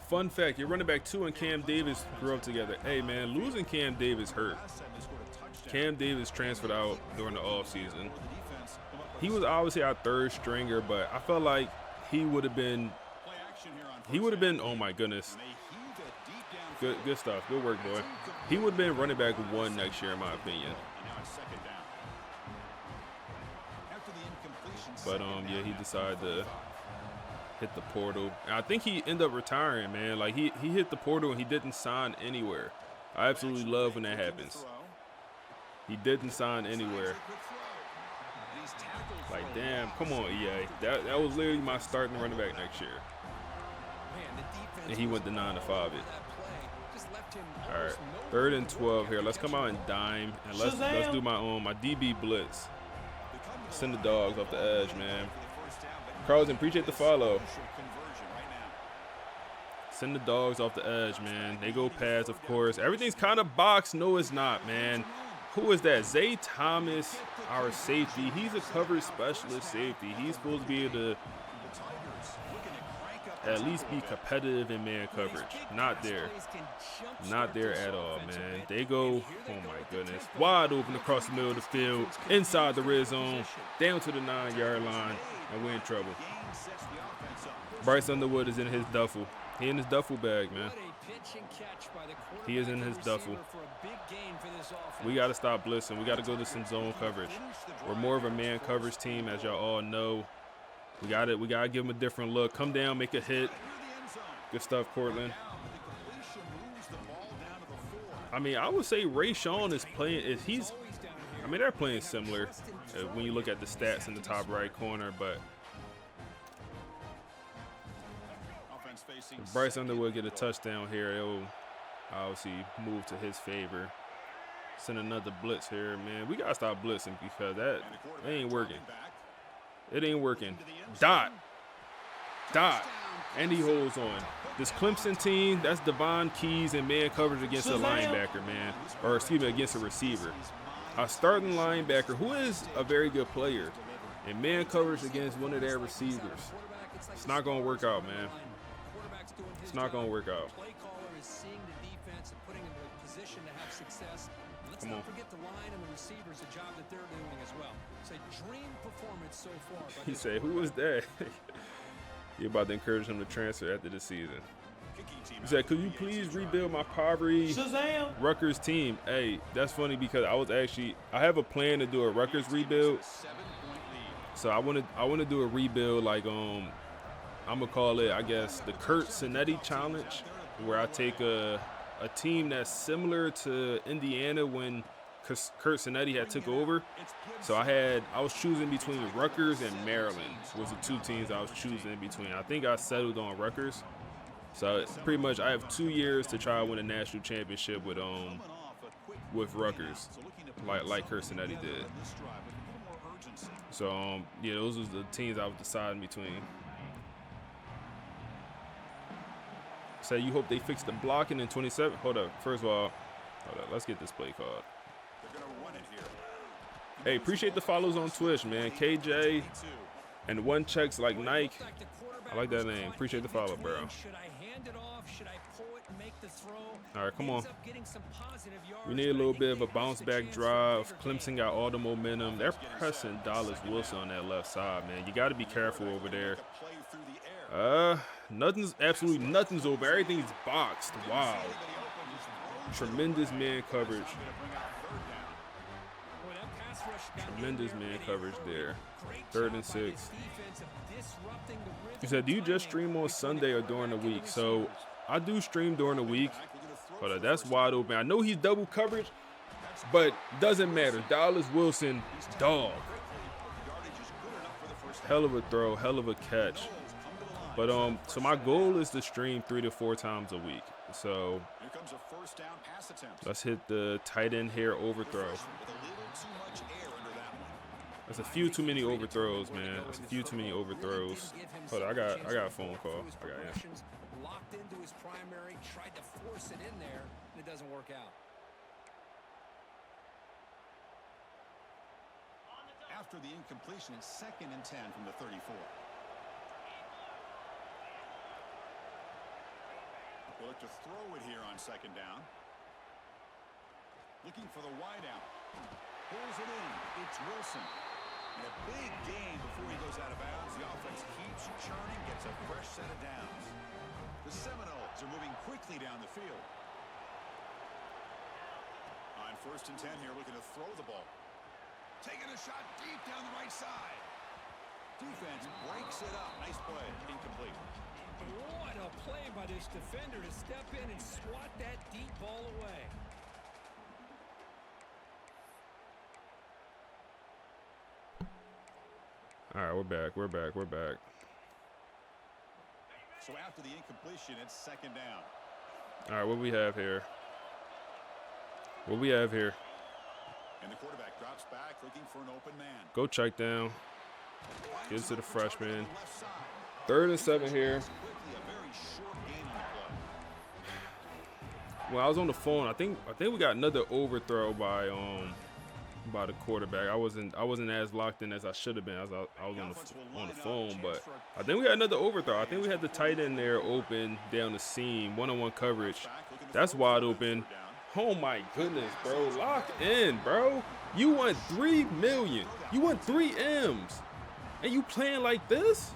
Fun fact, your running back 2 and Cam Davis grew up together. Hey, man, losing Cam Davis hurt. Cam Davis transferred out during the offseason. He was obviously our third stringer, but I felt like he would have been, oh my goodness. Good stuff. Good work, boy. He would have been running back 1 next year, in my opinion. But, yeah, he decided to hit the portal. And I think he ended up retiring, man. Like, he hit the portal and he didn't sign anywhere. I absolutely love when that happens. He didn't sign anywhere. Like, damn, come on, EA. That was literally my starting running back next year. And he went to 9-5 it. All right, 3rd and 12 here. Let's come out and dime, and let's do my DB blitz. Send the dogs off the edge, man. Carlton, appreciate the follow. Send the dogs off the edge, man. They go past, of course. Everything's kind of boxed. No, it's not, man. Who is that? Zay Thomas, our safety. He's a coverage specialist safety. He's supposed to be able to at least be competitive in man coverage. Not there. Not there at all, man. They go, oh my goodness, wide open across the middle of the field, inside the red zone, down to the 9-yard line, and we're in trouble. Bryce Underwood is in his duffel. He in his duffel bag, man. He is in his duffel. We got to stop blitzing. We got to go to some zone coverage. We're more of a man coverage team, as y'all all know. We got it. We got to give him a different look. Come down, make a hit. Good stuff, Cortland. I mean, I would say Ray Sean is playing. I mean, they're playing similar when you look at the stats in the top right corner, but if Bryce Underwood get a touchdown here, it'll obviously move to his favor. Send another blitz here, man. We got to stop blitzing because that ain't working. It ain't working. Dot. And he holds on. This Clemson team, that's Devon Keys and man coverage against a linebacker, man. Or excuse me, against a receiver. A starting linebacker who is a very good player. And man coverage against one of their receivers. It's not going to work out, man. It's not going to work out. Come on. Forget the line and the receivers, the job that they're doing as well. It's a dream performance so far. He said, who was that? You're about to encourage him to transfer after the season. He said, could you please rebuild my poverty Rutgers team? Hey, that's funny because I have a plan to do a Rutgers rebuild. So I want to do a rebuild like I'm gonna call it, I guess, the Kurt Cinetti challenge, where I take a team that's similar to Indiana when Kurt Cinetti had took over. So I was choosing between Rutgers and Maryland was the 2 teams I was choosing in between. I think I settled on Rutgers. So pretty much I have 2 years to try to win a national championship with Rutgers, like Kurt Cinetti did. So yeah, those was the teams I was deciding between. Say you hope they fix the blocking in 27. Hold up. First of all, let's get this play called. Hey, appreciate the follows on Twitch, man. KJ and One Checks like Nike. I like that name. Appreciate the follow, bro. All right, come on. We need a little bit of a bounce back drive. Clemson got all the momentum. They're pressing Dallas Wilson on that left side, man. You got to be careful over there. Absolutely nothing's over. Everything's boxed. Wow. Tremendous man coverage. Tremendous man coverage there. 3rd and 6. He said, do you just stream on Sunday or during the week? So I do stream during the week. But that's wide open. I know he's double coverage, but doesn't matter. Dallas Wilson, dog. Hell of a throw, hell of a catch. But so my goal is to stream 3 to 4 times a week. So let's hit the tight end here overthrow. That's a few too many overthrows, man. That's a few too many overthrows. Hold on, I got a phone call. I got answer. Locked into his primary, tried to force it in there, and it doesn't work out. After the incompletion, it's 2nd and 10 from the 34. They'll look to throw it here on second down. Looking for the wide out. Pulls it in. It's Wilson. And a big gain before he goes out of bounds. The offense keeps churning, gets a fresh set of downs. The Seminoles are moving quickly down the field. On 1st and 10 here, looking to throw the ball. Taking a shot deep down the right side. Defense breaks it up. Nice play. Incomplete. What a play by this defender to step in and swat that deep ball away. All right, we're back. We're back. We're back. So after the incompletion, it's second down. All right, what we have here? What we have here? And the quarterback drops back, looking for an open man. Go check down. Get to the freshman. 3rd and 7 here. When I was on the phone, I think we got another overthrow by the quarterback. I wasn't as locked in as I should have been. I was on the phone, but I think we had another overthrow. I think we had the tight end there open down the seam, one-on-one coverage. That's wide open. Oh my goodness, bro. Lock in, bro. You want $3 million. You want 3 M's. And you playing like this?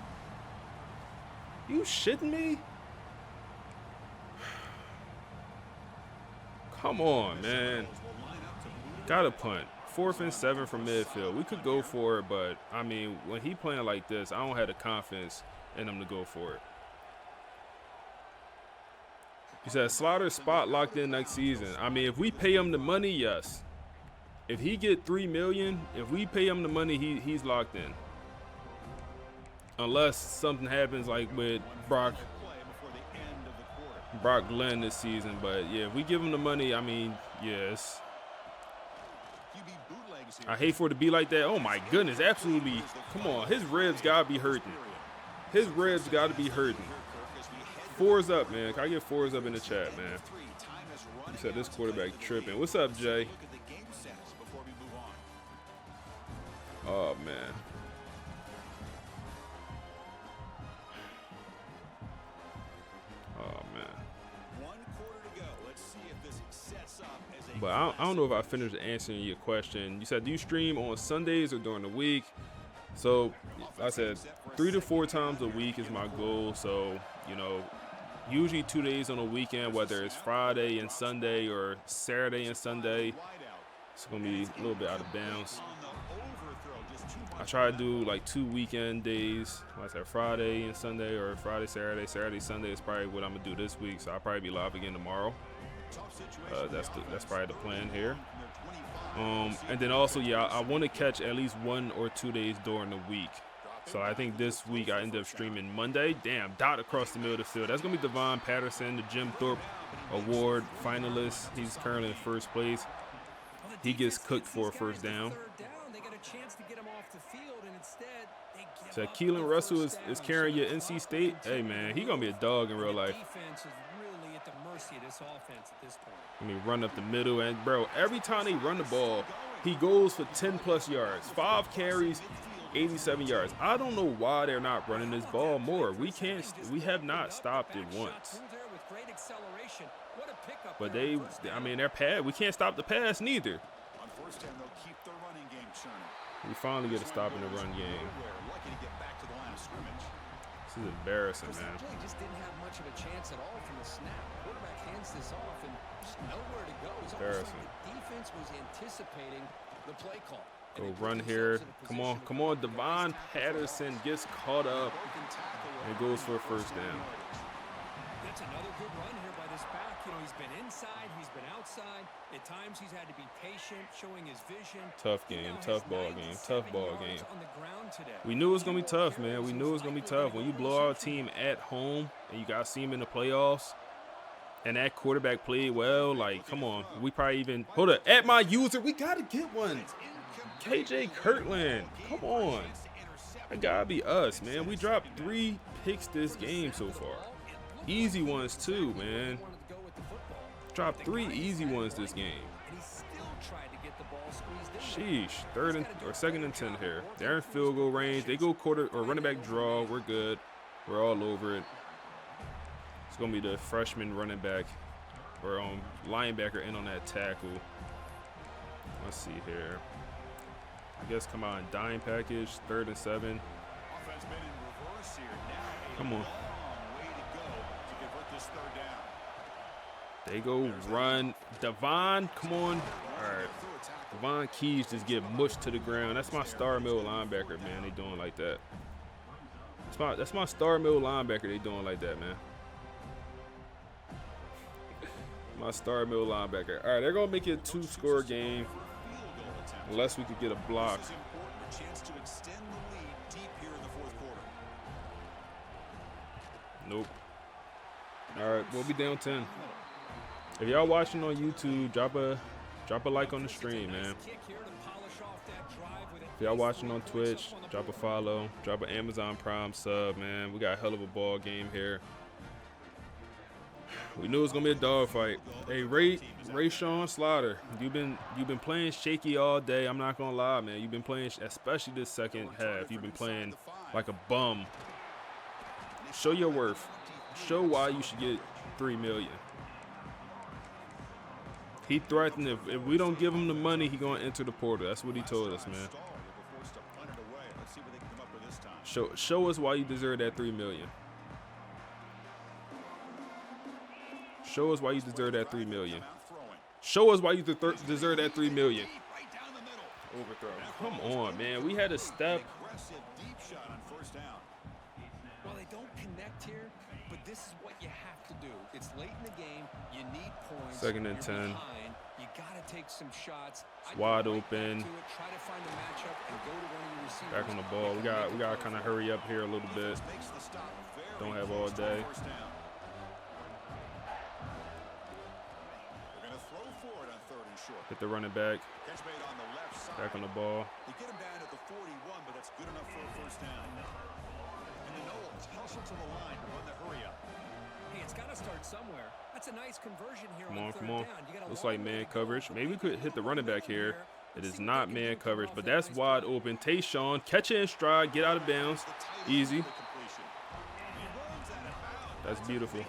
You shitting me? Come on, man. Gotta punt. 4th and 7 from midfield. We could go for it, but I mean, when he playing like this, I don't have the confidence in him to go for it. He said Slaughter spot locked in next season. I mean, if we pay him the money, yes. If he get $3 million, if we pay him the money, he's locked in. Unless something happens like with Brock Glenn this season. But yeah, if we give him the money, I mean, yes. I hate for it to be like that. Oh my goodness, absolutely. Come on, his ribs gotta be hurting. His ribs gotta be hurting. 4's up, man. Can I get 4's up in the chat, man? He said this quarterback tripping. What's up, Jay? Oh man. Oh man. But I don't know if I finished answering your question. You said, do you stream on Sundays or during the week? So I said 3 to 4 times a week is my goal. So, you know, usually 2 days on a weekend, whether it's Friday and Sunday or Saturday and Sunday. It's going to be a little bit out of bounds. I try to do like 2 weekend days. Like I said, Friday and Sunday, or Friday, Saturday. Saturday, Sunday is probably what I'm going to do this week. So I'll probably be live again tomorrow. That's probably the plan here. And then also, yeah, I want to catch at least 1 or 2 days during the week. So I think this week I end up streaming Monday. Damn, dot across the middle of the field. That's going to be Devon Patterson, the Jim Thorpe Award finalist. He's currently in 1st place. He gets cooked for a 1st down. So Keelan Russell is carrying your NC State. Hey, man, he going to be a dog in real life. I mean, run up the middle, and bro, every time they run the ball, he goes for 10+ yards, 5 carries, 87 yards. I don't know why they're not running this ball more. We have not stopped it once. But I mean, their pass, we can't stop the pass neither. We finally get a stop in the run game. This is embarrassing, man. Just didn't have much of a chance at all from the snap. Quarterback hands this off and just nowhere to go. It's almost like the defense was anticipating the play call. Go run here. Come on, come on. Devon Patterson gets caught up and goes for a 1st down. That's another good run here by this back. You know, he's been inside, he's been outside. At times he's had to be patient, showing his vision. Tough game, tough ball game, tough ball game. We knew it was going to be tough, man. We knew it was going to be tough. When you blow out a team at home and you got to see them in the playoffs, and that quarterback played well, like, come on. We probably even, hold up, at my user, we got to get one. KJ Kirtland, come on. That got to be us, man. We dropped 3 picks this game so far. Easy ones, too, man. Dropped 3 easy ones this game. Sheesh. 2nd and 10 here. They're in field goal range. They go quarter or running back draw. We're good. We're all over it. going to be the freshman running back or linebacker in on that tackle. Let's see here. I guess come out in dime package, 3rd and 7. Come on. They go run. Devon, come on. All right. Devon Keys just get mushed to the ground. That's my star middle linebacker, man. They doing like that. That's my star middle linebacker. They doing like that, man. My star middle linebacker. All right, they're going to make it a 2-score game. Unless we could get a block. Nope. All right, we'll be down 10. If y'all watching on YouTube, drop a like on the stream, man. If y'all watching on Twitch, drop a follow, drop an Amazon Prime sub, man. We got a hell of a ball game here. We knew it was gonna be a dogfight. Hey, Rayshawn Slaughter, you've been playing shaky all day. I'm not gonna lie, man. You've been playing, especially this second half. You've been playing like a bum. Show your worth. Show why you should get $3 million. He threatened if we don't give him the money, he gonna enter the portal. That's what he told us, man. Show us why you deserve that $3 million. Show us why you deserve that $3 million. Show us why you deserve that $3 million. Overthrow. Come on, man. We had a step. Well, they don't connect here, but this is what you have to do. It's late in the game. You need points. 2nd and 10. You gotta take some shots. It's wide open. Try to find a matchup and go to one of your receivers. Back on the ball. We got to kind of hurry up here a little bit. Don't have all day. Hit the running back. Back on the ball. They get him down at the 41, but that's good enough for a first down. And the Knowles hustle to the line to run the hurry up. Hey, it's got to start somewhere. That's a nice conversion here. Come on. Looks like man coverage. Maybe we could hit the running back here. It is not man coverage, but that's wide open. Tayshawn, catch it in stride, get out of bounds. Easy. That's beautiful.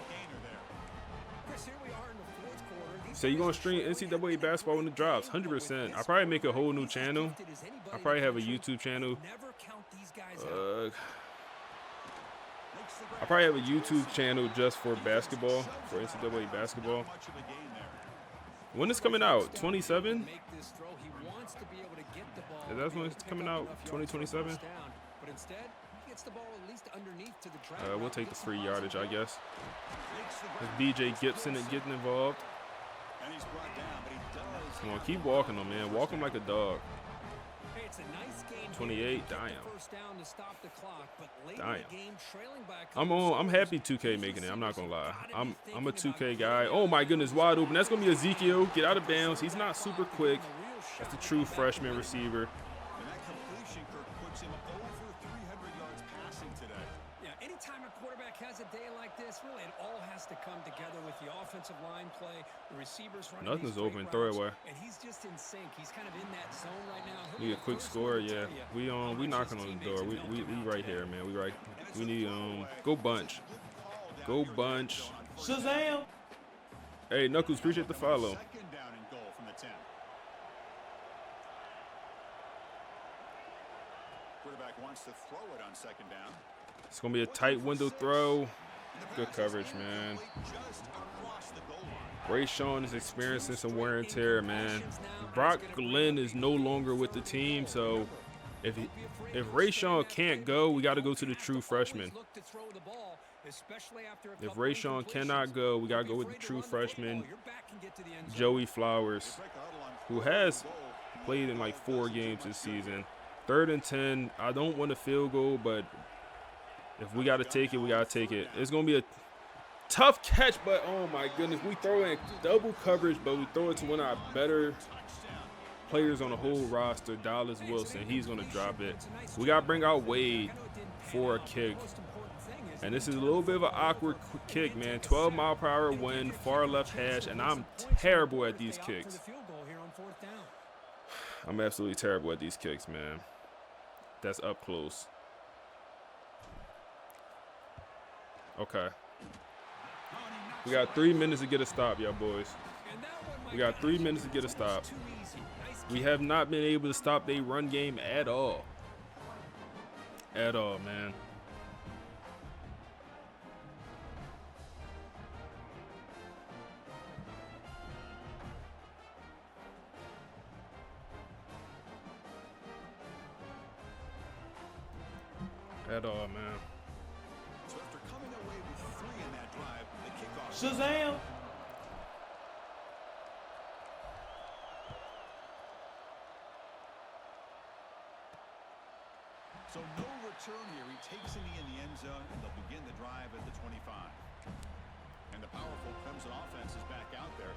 So you're going to stream NCAA basketball when it drops? 100%. I'll probably make a whole new channel. I'll probably have a YouTube channel. I'll probably have a YouTube channel just for basketball, for NCAA basketball. When is coming out? 27? Is that when it's coming out? 2027? We'll take the free yardage, I guess. It's BJ Gibson and getting involved. Come on, keep walking them, man. Walk them like a dog. 28, damn. I'm happy 2K making it. I'm not gonna lie. I'm a 2K guy. Oh my goodness, wide open. That's gonna be Ezekiel. Get out of bounds. He's not super quick. That's the true freshman receiver. Anytime a quarterback has a day like this, really it all has to come together with the offensive line play, the receivers running. Nothing's open, throw it away. And he's just in sync. He's kind of in that zone right now. We need a quick score, yeah. We knocking on the door. We right here, man. We need go bunch. Go bunch. Shazam! Hey Knuckles, appreciate the follow. Second down and goal from the 10. Quarterback wants to throw it on 2nd down. It's going to be a tight window throw. Good coverage, man. Rayshawn is experiencing some wear and tear, man. Brock Glenn is no longer with the team, so if Rayshawn can't go, we got to go to the true freshman. If Rayshawn cannot go, we got to go with the true freshman, Joey Flowers, who has played in like 4 games this season. 3rd and 10. I don't want a field goal, but if we got to take it, we got to take it. It's going to be a tough catch, but oh my goodness. We throw in double coverage, but we throw it to one of our better players on the whole roster, Dallas Wilson. He's going to drop it. We got to bring out Wade for a kick. And this is a little bit of an awkward kick, man. 12-mile-per-hour wind, far left hash, and I'm terrible at these kicks. I'm absolutely terrible at these kicks, man. That's up close. We got 3 minutes to get a stop, y'all boys. We got 3 minutes to get a stop. We have not been able to stop their run game at all. At all, man. At all, man. So after coming away with 3 in that drive, the kickoff. Shazam! So no return here. He takes it in the end zone, and they'll begin the drive at the 25. And the powerful Clemson offense is back out there.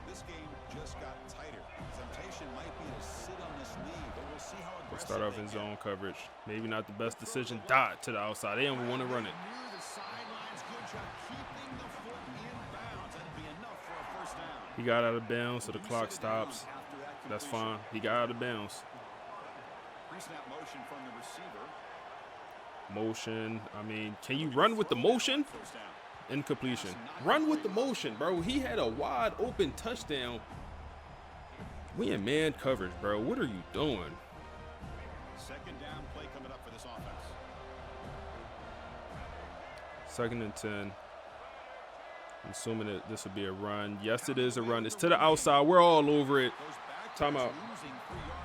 This game just got tighter. Temptation might be to sit on this lead, but we'll see how aggressive. Start off in zone coverage. Maybe not the best decision. Dot to the outside. They don't want to run it. Near the sidelines, good job keeping the foot in bounds. That'll be enough for a first down. He got out of bounds, so the clock stops. That's fine. He got out of bounds. Pre-snap motion from the receiver. Motion. I mean, can you run with the motion? First down. Incompletion. Run with the motion, bro. He had a wide open touchdown. We in man coverage, bro. What are you doing? Second down play coming up for this offense. 2nd and 10. I'm assuming that this will be a run. Yes, it is a run. It's to the outside. We're all over it. Timeout.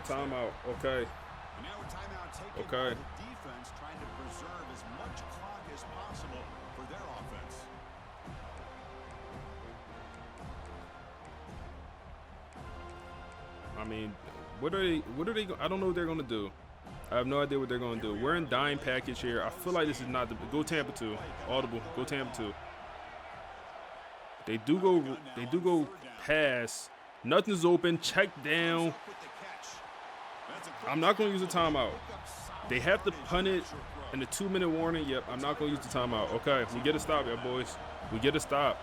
Timeout. Okay. And now a timeout taken Okay. by the defense, trying to preserve as much clock as possible for their offense. I mean, what are they? I don't know what they're gonna do. I have no idea what they're gonna do. We're in dime package here. I feel like this is not the go Tampa 2. Audible. Go Tampa 2. They do go pass. Nothing's open. Check down. I'm not gonna use a timeout. They have to punt it in the 2-minute warning. Yep, I'm not gonna use the timeout. Okay, we get a stop, yeah, boys. We get a stop.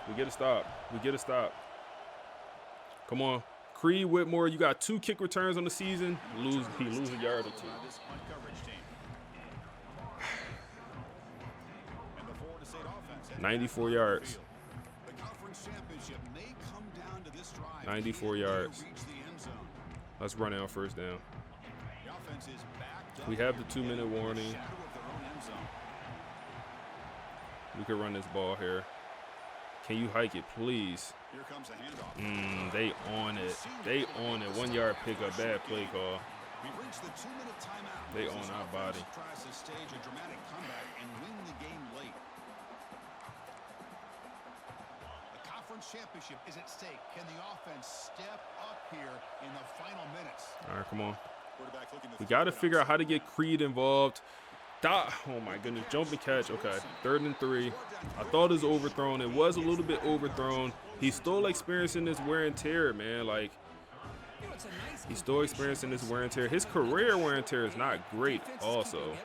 We get a stop. We get a stop. Come on. Creed Whitmore, you got 2 kick returns on the season. He lose a yard or 2. This punt coverage team. And the Florida State offense heading 94 back yards. on the field. The conference championship may come down to this drive. 94 Can they yards. reach the end zone? Let's run it on first down. The offense is backed up We have the here, 2-minute in the warning. shadow of their own end zone. We could run this ball here. Can you hike it, please? Here comes the handoff. They on it. They on it. 1-yard pickup. Bad play call. We've reached the 2-minute timeout. They This on our offense body. tries to stage a dramatic comeback and win the game late. The conference championship is at stake. Can the offense step up here in the final minutes? All right, come on. Quarterback looking to We throw got to it figure out outside. how to get Creed involved. Oh, my goodness. Jump and catch. Okay. 3rd and 3. I thought it was overthrown. It was a little bit overthrown. He's still experiencing this wear and tear, man. Like, he's still experiencing this wear and tear. His career wear and tear is not great also.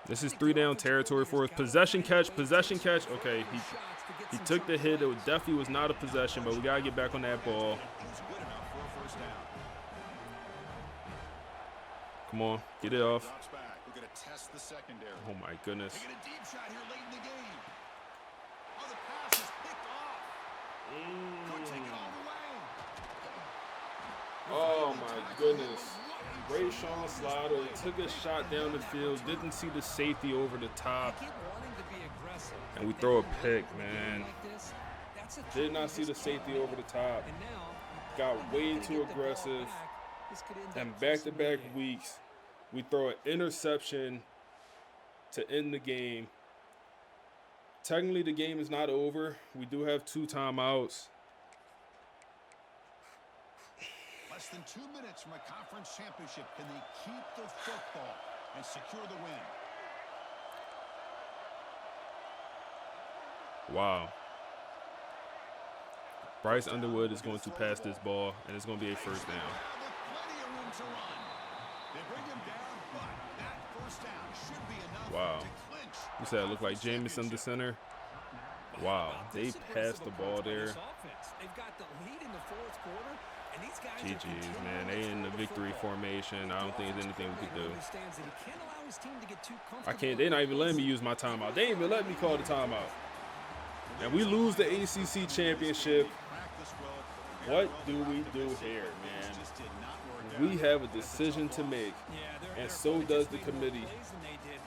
This is 3-down territory for us. Possession catch. Possession catch. Okay, he took the hit. It definitely was not a possession, but we got to get back on that ball. He's good enough for a first down. Come on. Get it off. Drops back. We're going to test the secondary. Oh, my goodness. They get a deep shot here late in the game. Oh, the pass is picked off. Could take it all the way. Oh my goodness. Rayshawn Slaughter took a shot down the field, didn't see the safety over the top, and we throw a pick, man. Did not see the safety over the top. Got way too aggressive. And back-to-back weeks, we throw an interception to end the game. Technically, the game is not over. We do have 2 timeouts. Less than 2 minutes from a conference championship. Can they keep the football and secure the win? Wow. Bryce Underwood is going to pass this ball, and it's going to be a first down. Plenty of room to run. They bring him down, but that first down should be enough Wow. to clinch. You said it looked like Jameson the center. Wow. They passed the ball there. They've got the lead in the fourth quarter, and these guys are GG's, continuing man. They in the victory formation. I don't think there's anything we could do. understands that he can't allow his team to get too I can't. They're not even letting me use my timeout. They ain't even let me call the timeout. and we lose the ACC championship. What do we do here, man? We have a decision to make, and so does the committee.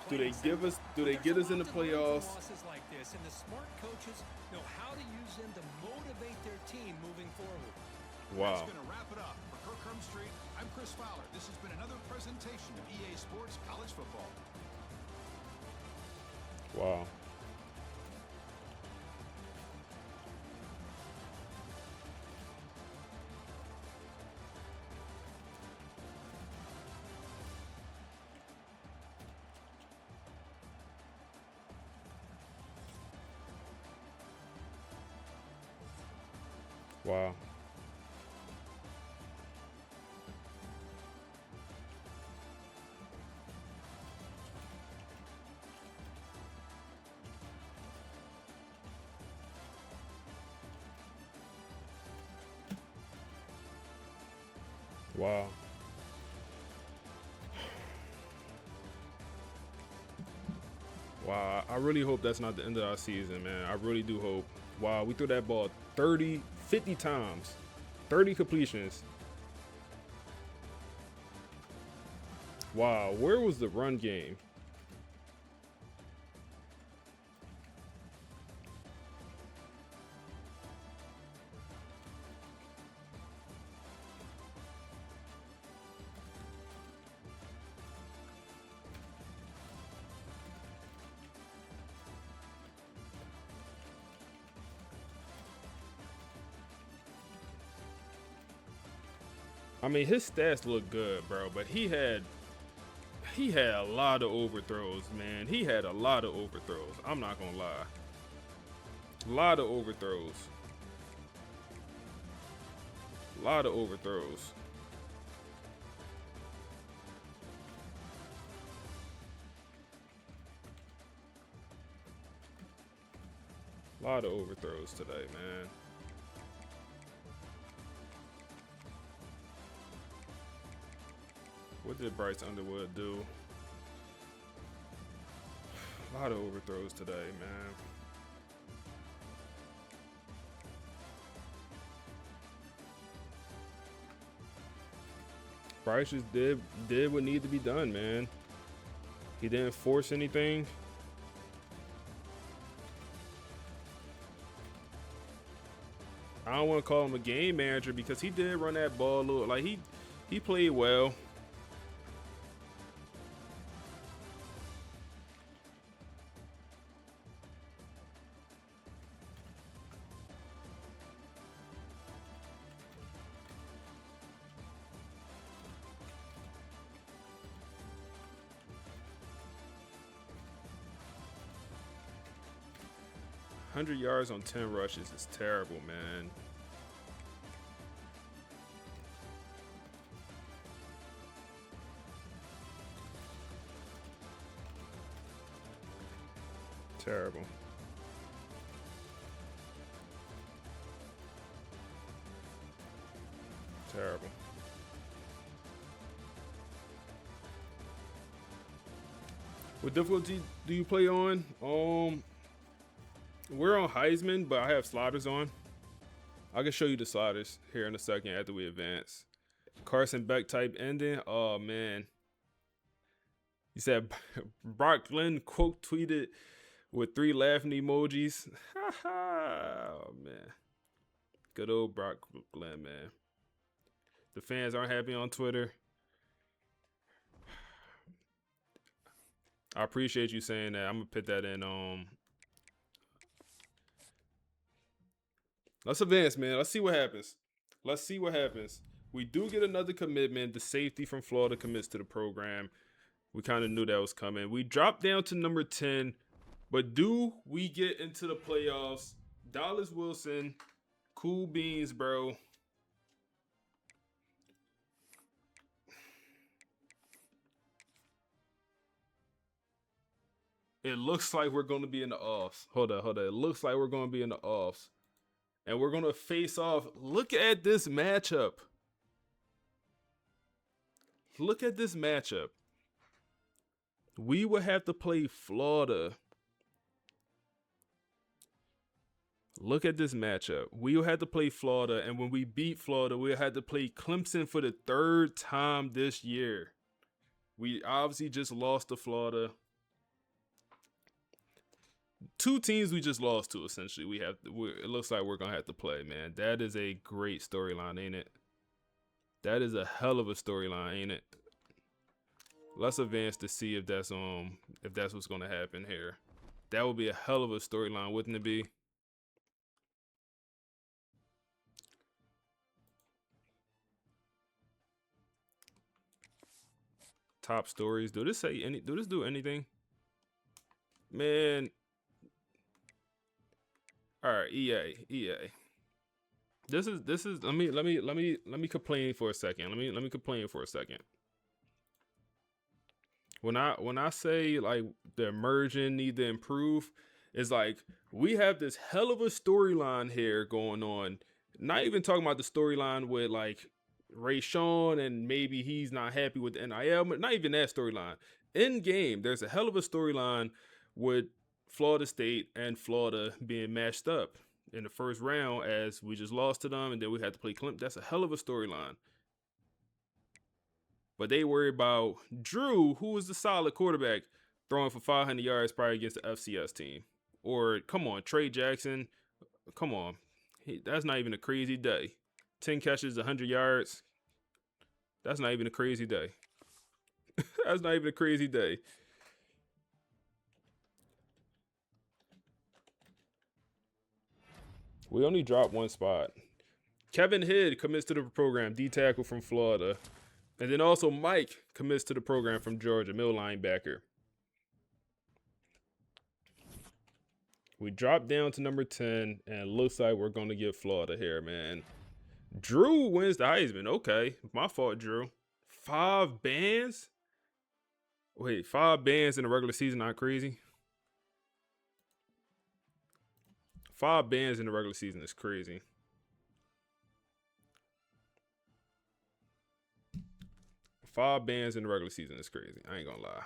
Do they give us? Do they get us in the playoffs? Losses like this, and the smart coaches know how to use them to motivate their team moving forward. Wow. That's going to wrap it up. For Kirkcrumb Street, I'm Chris Fowler. This has been another presentation of EA Sports College Football. Wow. Wow. Wow. Wow, I really hope that's not the end of our season, man. I really do hope. Wow, we threw that ball 30, 50 times. 30 completions. Wow, where was the run game? I mean, his stats look good, bro, but he had a lot of overthrows, man. He had a lot of overthrows. I'm not gonna lie. A lot of overthrows. A lot of overthrows. A lot of overthrows today, man. What did Bryce Underwood do? A lot of overthrows today, man. Bryce just did what needed to be done, man. He didn't force anything. I don't want to call him a game manager because he did run that ball a little. Like he played well. $100 yards on 10 rushes is terrible, man. Terrible. Terrible. What difficulty do you play on? We're on Heisman, but I have sliders on. I can show you the sliders here in a second after we advance. Carson Beck type ending. Oh man. He said Brock Glenn quote tweeted with 3 laughing emojis. Oh man. Good old Brock Glenn, man. The fans aren't happy on Twitter. I appreciate you saying that. I'm gonna put that in. Let's advance, man. Let's see what happens. Let's see what happens. We do get another commitment. The safety from Florida commits to the program. We kind of knew that was coming. We dropped down to number 10, but do we get into the playoffs? Dallas Wilson, cool beans, bro. It looks like we're going to be in the offs. Hold on. It looks like we're going to be in the offs. And we're going to face off. Look at this matchup. Look at this matchup. We would have to play Florida. Look at this matchup. We'll have to play Florida, and when we beat Florida, we'll have to play Clemson for the 3rd time this year. We obviously just lost to Florida. 2 teams we just lost to, essentially. It looks like we're going to have to play, man. That is a great storyline, ain't it? That is a hell of a storyline, ain't it? Let's advance to see if that's what's going to happen here. That would be a hell of a storyline, wouldn't it be? Top stories. Do this do anything? Man. All right, EA. This is let me complain for a second. Let me complain for a second. When I say like the immersion need to improve, it's like we have this hell of a storyline here going on. Not even talking about the storyline with like Ray Sean and maybe he's not happy with the NIL, but not even that storyline. In game, there's a hell of a storyline with Florida State and Florida being matched up in the first round as we just lost to them and then we had to play Clemson. That's a hell of a storyline. But they worry about Drew, who is the solid quarterback, throwing for 500 yards probably against the FCS team. Or, come on, Trey Jackson. Come on. That's not even a crazy day. 10 catches, 100 yards. That's not even a crazy day. That's not even a crazy day. We only dropped 1 spot. Kevin Hidd commits to the program, D tackle from Florida. And then also Mike commits to the program from Georgia, middle linebacker. We dropped down to number 10, and it looks like we're going to get Florida here, man. Drew wins the Heisman. Okay, my fault, Drew. 5 bands? Wait, 5 bands in the regular season, not crazy? 5 bands in the regular season is crazy. Five bands in the regular season is crazy. I ain't gonna lie.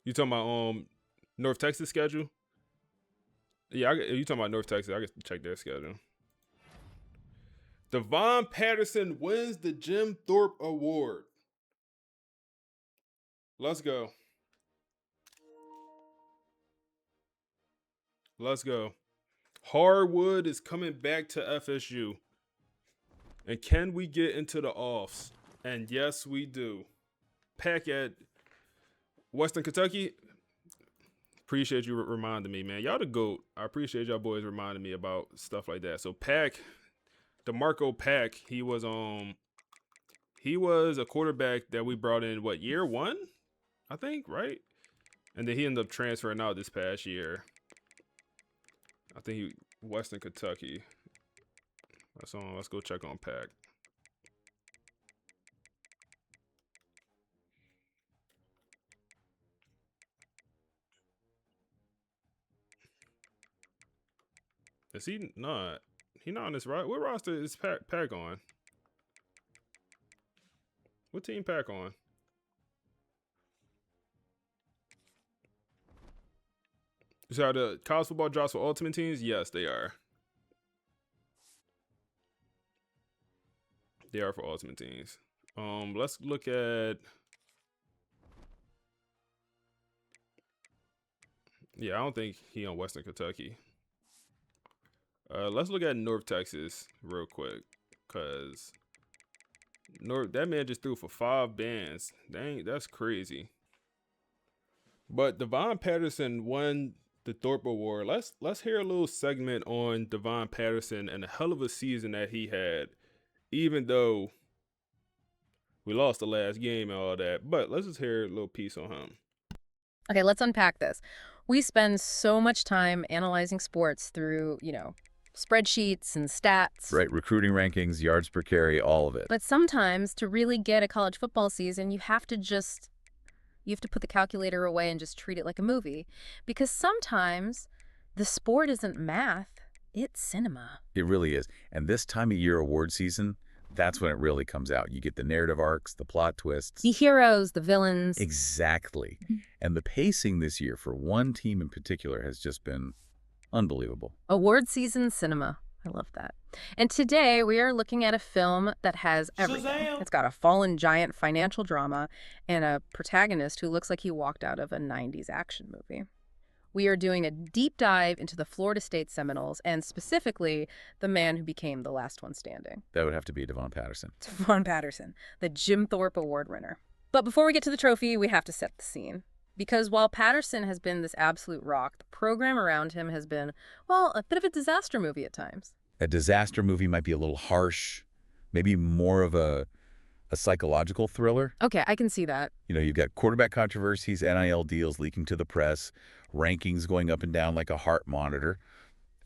You talking about North Texas schedule? Yeah, you talking about North Texas? I can check their schedule. Devon Patterson wins the Jim Thorpe Award. Let's go. Let's go. Harwood is coming back to FSU. And can we get into the offs? And yes, we do. Pack at Western Kentucky. Appreciate you reminding me, man. Y'all the GOAT. I appreciate y'all boys reminding me about stuff like that. So Pack, DeMarco Pack, he was a quarterback that we brought in, what, year 1? I think, right? And then he ended up transferring out this past year. I think Western Kentucky. Let's go check on Pack. Is he not? He not on this right? What roster is Pack on? What team Pack on? So the college football drops for ultimate teams? Yes, they are. They are for ultimate teams. Let's look at. Yeah, I don't think he on Western Kentucky. Let's look at North Texas real quick, cause that man just threw for 5 bands. Dang, that's crazy. But Devon Patterson won the Thorpe Award. Let's hear a little segment on Devon Patterson and the hell of a season that he had, even though we lost the last game and all that. But let's just hear a little piece on him. Okay, let's unpack this. We spend so much time analyzing sports through, spreadsheets and stats. Right, recruiting rankings, yards per carry, all of it. But sometimes to really get a college football season, you have to put the calculator away and just treat it like a movie. Because sometimes the sport isn't math, it's cinema. It really is. And this time of year award season, that's when it really comes out. You get the narrative arcs, the plot twists. The heroes, the villains. Exactly. And the pacing this year for one team in particular has just been Unbelievable. Award season cinema. I love that. And today we are looking at a film that has everything. Shazam! It's got a fallen giant financial drama and a protagonist who looks like he walked out of a 90s action movie. We are doing a deep dive into the Florida State Seminoles and specifically the man who became the last one standing. That would have to be Devon Patterson. Devon Patterson, the Jim Thorpe Award winner. But before we get to the trophy, we have to set the scene. Because while Patterson has been this absolute rock, the program around him has been, well, a bit of a disaster movie at times. A disaster movie might be a little harsh, maybe more of a psychological thriller. Okay, I can see that. You know, you've got quarterback controversies, NIL deals leaking to the press, rankings going up and down like a heart monitor.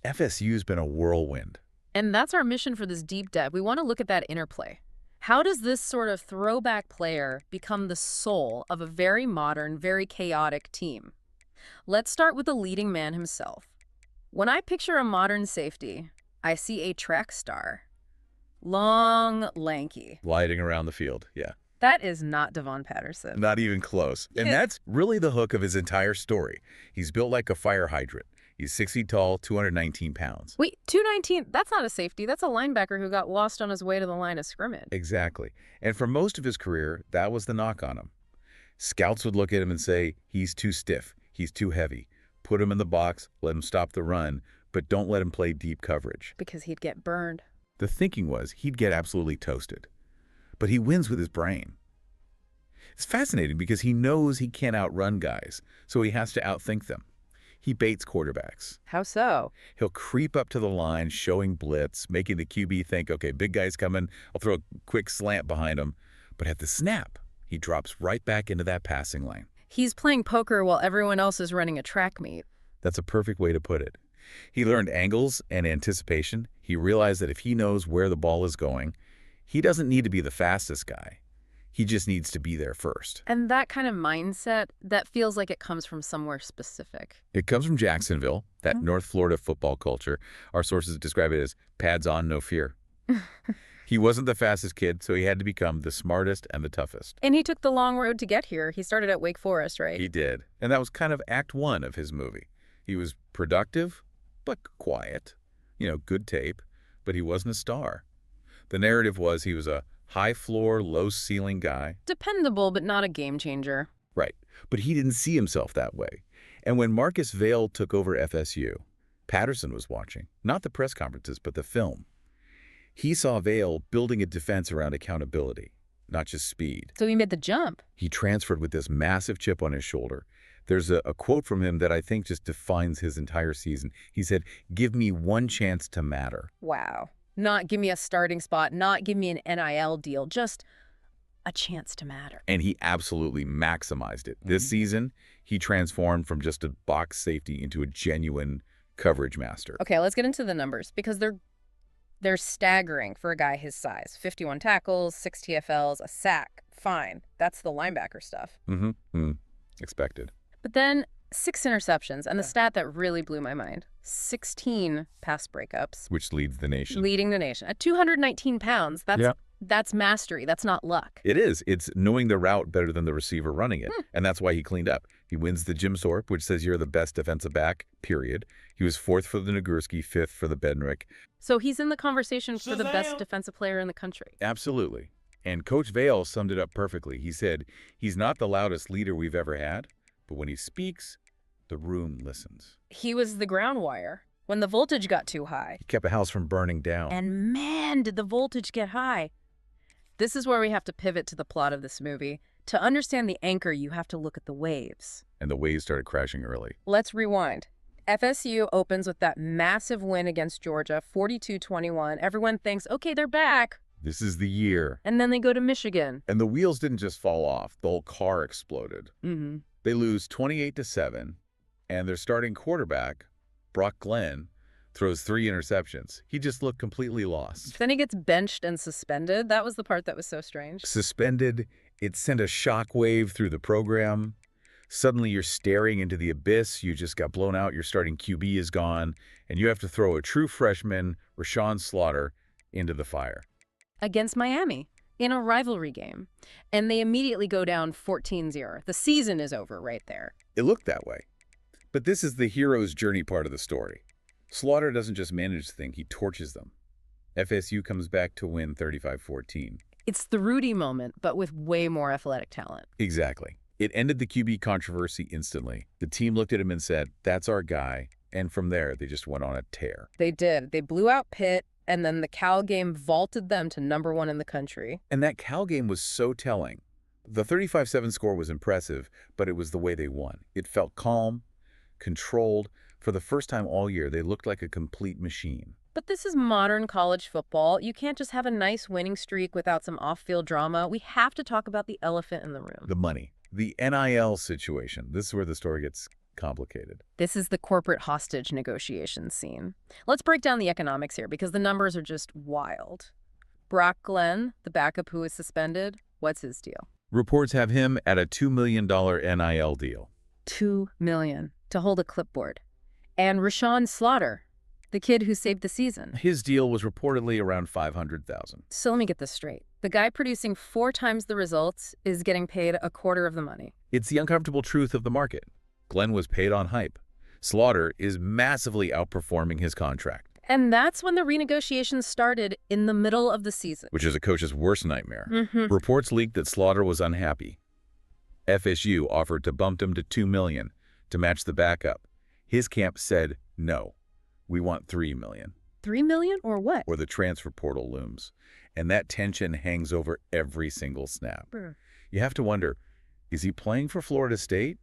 FSU's been a whirlwind. And that's our mission for this deep dive. We want to look at that interplay. How does this sort of throwback player become the soul of a very modern, very chaotic team? Let's start with the leading man himself. When I picture a modern safety, I see a track star. Long, lanky. Gliding around the field, yeah. That is not Devon Patterson. Not even close. And that's really the hook of his entire story. He's built like a fire hydrant. He's 6 feet tall, 219 pounds. Wait, 219? That's not a safety. That's a linebacker who got lost on his way to the line of scrimmage. Exactly. And for most of his career, that was the knock on him. Scouts would look at him and say, he's too stiff, he's too heavy. Put him in the box, let him stop the run, but don't let him play deep coverage. Because he'd get burned. The thinking was he'd get absolutely toasted. But he wins with his brain. It's fascinating because he knows he can't outrun guys, so he has to outthink them. He baits quarterbacks. How so? He'll creep up to the line, showing blitz, making the QB think, okay, big guy's coming, I'll throw a quick slant behind him. But at the snap, he drops right back into that passing lane. He's playing poker while everyone else is running a track meet. That's a perfect way to put it. He learned angles and anticipation. He realized that if he knows where the ball is going, he doesn't need to be the fastest guy. He just needs to be there first. And that kind of mindset, that feels like it comes from somewhere specific. It comes from Jacksonville, that North Florida football culture. Our sources describe it as pads on, no fear. He wasn't the fastest kid, so he had to become the smartest and the toughest. And he took the long road to get here. He started at Wake Forest, right? He did. And that was kind of act one of his movie. He was productive, but quiet. You know, good tape, but he wasn't a star. The narrative was he was a high-floor, low-ceiling guy. Dependable, but not a game changer. Right. But he didn't see himself that way. And when Marcus Vail took over FSU, Patterson was watching, not the press conferences, but the film. He saw Vail building a defense around accountability, not just speed. So he made the jump. He transferred with this massive chip on his shoulder. There's a quote from him that I think just defines his entire season. He said, "Give me one chance to matter." Wow. Not give me a starting spot, not give me an NIL deal, just a chance to matter. And he absolutely maximized it. This season, he transformed from just a box safety into a genuine coverage master. Okay, let's get into the numbers because they're staggering for a guy his size. 51 tackles, 6 TFLs, a sack. Fine. That's the linebacker stuff. Expected. But then 6 interceptions, and the stat that really blew my mind, 16 pass breakups. Which leads the nation. Leading the nation. At 219 pounds, that's mastery. That's not luck. It is. It's knowing the route better than the receiver running it. And that's why he cleaned up. He wins the Jim Thorpe, which says you're the best defensive back, period. He was 4th for the Nagurski, 5th for the Bednarik. So he's in the conversation for the best defensive player in the country. Absolutely. And Coach Vail summed it up perfectly. He said, he's not the loudest leader we've ever had, but when he speaks, the room listens. He was the ground wire when the voltage got too high. He kept a house from burning down. And man, did the voltage get high. This is where we have to pivot to the plot of this movie. To understand the anchor, you have to look at the waves. And the waves started crashing early. Let's rewind. FSU opens with that massive win against Georgia, 42-21. Everyone thinks, okay, they're back. This is the year. And then they go to Michigan. And the wheels didn't just fall off. The whole car exploded. They lose 28-7, and their starting quarterback, Brock Glenn, throws 3 interceptions. He just looked completely lost. Then he gets benched and suspended. That was the part that was so strange. Suspended, it sent a shockwave through the program. Suddenly you're staring into the abyss. You just got blown out. Your starting QB is gone, and you have to throw a true freshman, Rashawn Slaughter, into the fire. Against Miami in a rivalry game. And they immediately go down 14-0. The season is over right there. It looked that way. But this is the hero's journey part of the story. Slaughter doesn't just manage the thing, he torches them. FSU comes back to win 35-14. It's the Rudy moment, but with way more athletic talent. Exactly. It ended the QB controversy instantly. The team looked at him and said, that's our guy. And from there, they just went on a tear. They did. They blew out Pitt, and then the Cal game vaulted them to #1 in the country. And that Cal game was so telling. The 35-7 score was impressive, but it was the way they won. It felt calm, controlled. For the first time all year, they looked like a complete machine. But this is modern college football. You can't just have a nice winning streak without some off-field drama. We have to talk about the elephant in the room. The money. The NIL situation. This is where the story gets complicated. This is the corporate hostage negotiation scene. Let's break down the economics here because the numbers are just wild. Brock Glenn, the backup who is suspended, what's his deal? Reports have him at a $2 million NIL deal. $2 million to hold a clipboard. And Rashawn Slaughter, the kid who saved the season. His deal was reportedly around $500,000. So let me get this straight. The guy producing 4 times the results is getting paid a quarter of the money. It's the uncomfortable truth of the market. Glenn was paid on hype. Slaughter is massively outperforming his contract. And that's when the renegotiations started in the middle of the season. Which is a coach's worst nightmare. Reports leaked that Slaughter was unhappy. FSU offered to bump him to $2 million to match the backup. His camp said, no, we want $3 million. $3 million or what? Or the transfer portal looms. And that tension hangs over every single snap. You have to wonder, is he playing for Florida State?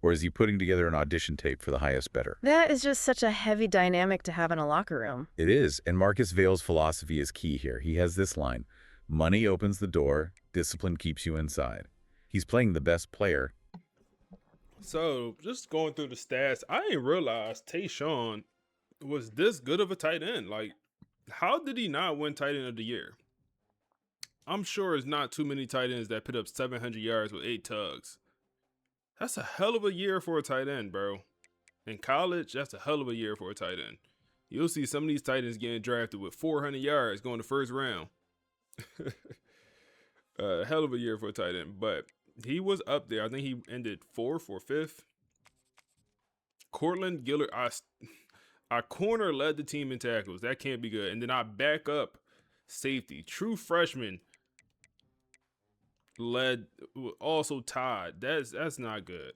Or is he putting together an audition tape for the highest bidder? That is just such a heavy dynamic to have in a locker room. It is, and Marcus Vail's philosophy is key here. He has this line, money opens the door, discipline keeps you inside. He's playing the best player. So, just going through the stats, I didn't realize Tayshaun was this good of a tight end. Like, how did he not win tight end of the year? I'm sure it's not too many tight ends that put up 700 yards with 8 tugs. That's a hell of a year for a tight end, bro. In college, that's a hell of a year for a tight end. You'll see some of these tight ends getting drafted with 400 yards going the first round. Hell of a year for a tight end, but he was up there. I think he ended 4th or 5th. Cortland Gillard, our corner led the team in tackles. That can't be good. And then our backup safety, true freshman, led, also tied. That's not good.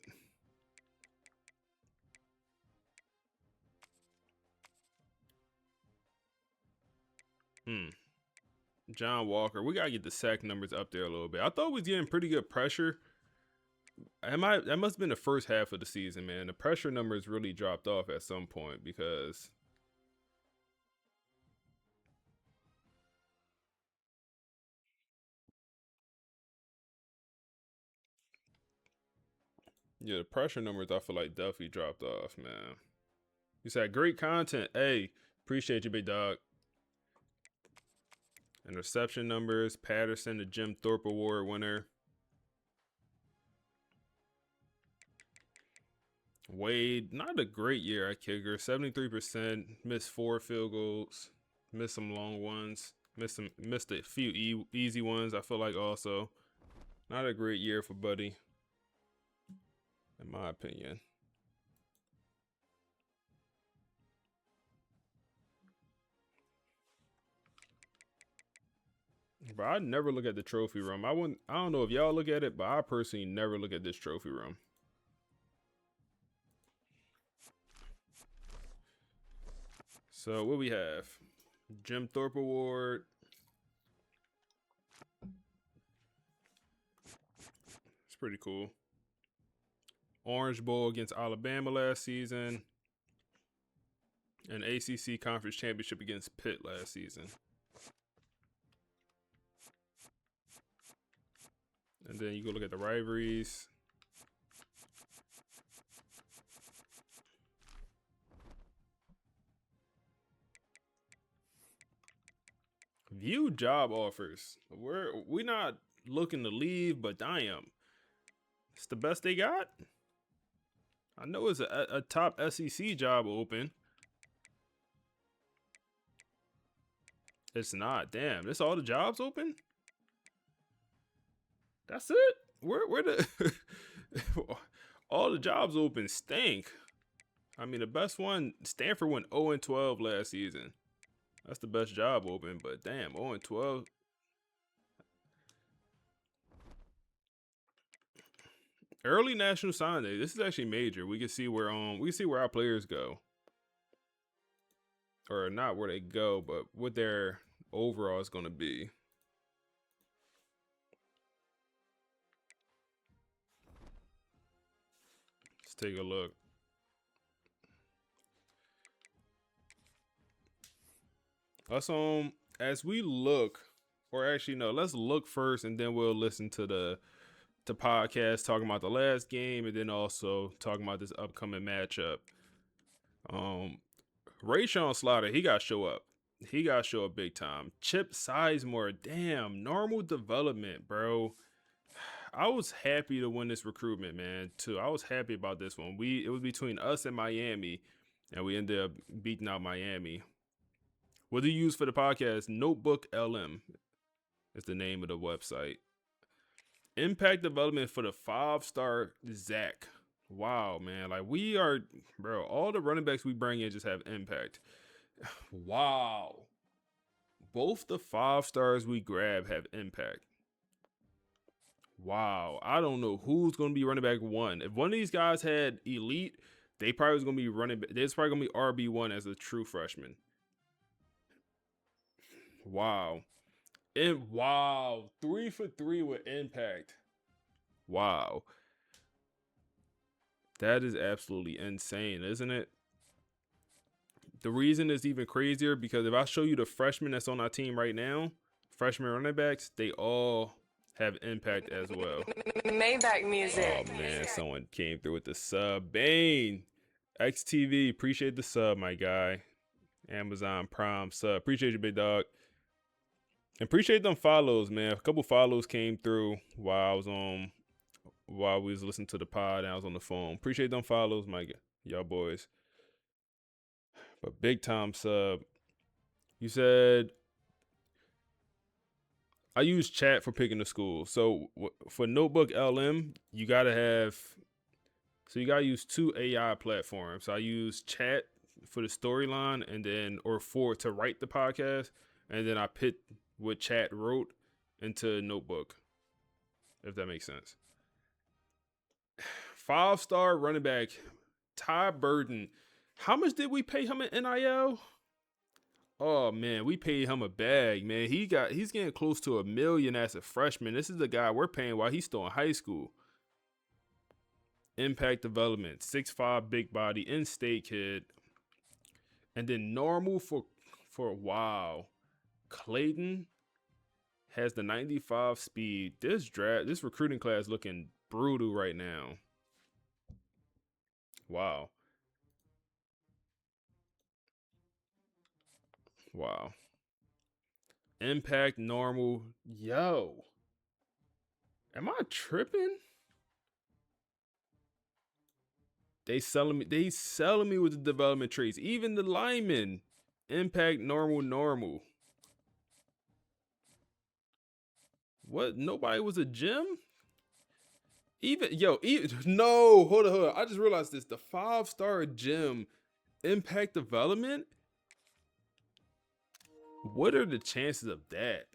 John Walker, we gotta get the sack numbers up there a little bit. I thought we was getting pretty good pressure. That must have been the first half of the season, man. The pressure numbers really dropped off at some point because yeah, the pressure numbers I feel like definitely dropped off, man. You said great content. Hey, appreciate you, big dog. Interception numbers, Patterson, the Jim Thorpe Award winner. Wade, not a great year at kicker. 73%, missed 4 field goals, missed some long ones, missed a few easy ones. I feel like also not a great year for Buddy, in my opinion. But I never look at the trophy room. I don't know if y'all look at it, but I personally never look at this trophy room. So what we have? Jim Thorpe Award. It's pretty cool. Orange Bowl against Alabama last season. And ACC Conference Championship against Pitt last season. And then you go look at the rivalries. View job offers. We not looking to leave, but damn, it's the best they got. I know it's a top SEC job open. It's not. Damn, this all the jobs open? That's it? Where the all the jobs open stink. I mean, the best one, Stanford went 0-12 last season. That's the best job open, but damn, 0-12. Early National Sign Day. This is actually major. We can see where our players go, or not where they go, but what their overall is going to be. Let's take a look. Let's as we look, or actually no, let's look first, and then we'll listen to the podcast talking about the last game, and then also talking about this upcoming matchup. Rayshawn Slaughter, he got to show up. He got to show up big time. Chip Sizemore, damn, normal development, bro. I was happy to win this recruitment, man, too. I was happy about this one. It was between us and Miami, and we ended up beating out Miami. What do you use for the podcast? Notebook LM is the name of the website. Impact development for the 5-star Zach. Wow, man. Like, we are, bro, all the running backs we bring in just have impact. Wow. Both the 5 stars we grab have impact. Wow. I don't know who's going to be running back 1. If one of these guys had elite, they probably was going to be running back. There's probably going to be RB1 as a true freshman. Wow. And wow. 3 for 3 with impact. Wow. That is absolutely insane, isn't it? The reason is even crazier because if I show you the freshmen that's on our team right now, freshman running backs, they all have impact as well. Maybach music. Oh man, someone came through with the sub. Bane, XTV, appreciate the sub, my guy. Amazon Prime sub, appreciate you, big dog. And appreciate them follows, man. A couple follows came through while we was listening to the pod and I was on the phone. Appreciate them follows, my y'all boys. But big time sub. You said I use chat for picking the school. So for Notebook LM, you gotta use 2 AI platforms. So I use chat for the storyline and then to write the podcast, and then I put what chat wrote into Notebook. If that makes sense. 5-star running back Ty Burden. How much did we pay him in NIL? Oh man, we paid him a bag, man. He's getting close to $1 million as a freshman. This is the guy we're paying while he's still in high school. Impact development, 6'5", big body, in-state kid. And then normal for wow. Clayton has the 95 speed. This recruiting class looking brutal right now. Wow. Wow. Impact normal. Yo. Am I tripping? They selling me with the development traits. Even the linemen. Impact normal. What? Nobody was a gym? No, hold on. I just realized this. The 5-star gym impact development? What are the chances of that?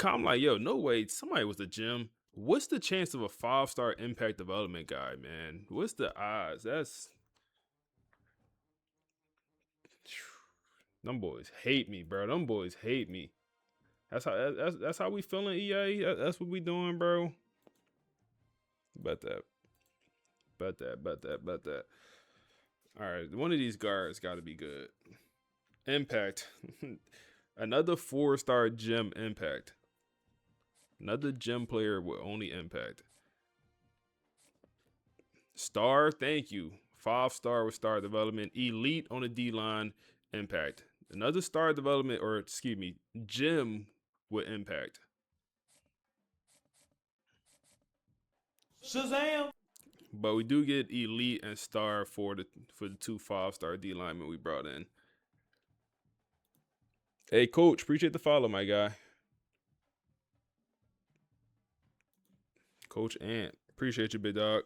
I'm like, yo, no way. Somebody was a gym. What's the chance of a 5-star impact development guy, man? What's the odds? Them boys hate me, bro. Them boys hate me. That's how we feeling, EA. That's what we doing, bro. Bet that. All right, one of these guards got to be good. Impact. Another 4-star gym impact. Another gym player with only impact. Star, thank you. 5-star with star development. Elite on the D-line, impact. Another star development, gym with impact. Shazam! But we do get elite and star for the 2 5-star D linemen we brought in. Hey, coach, appreciate the follow, my guy. Coach Ant, appreciate you, big dog.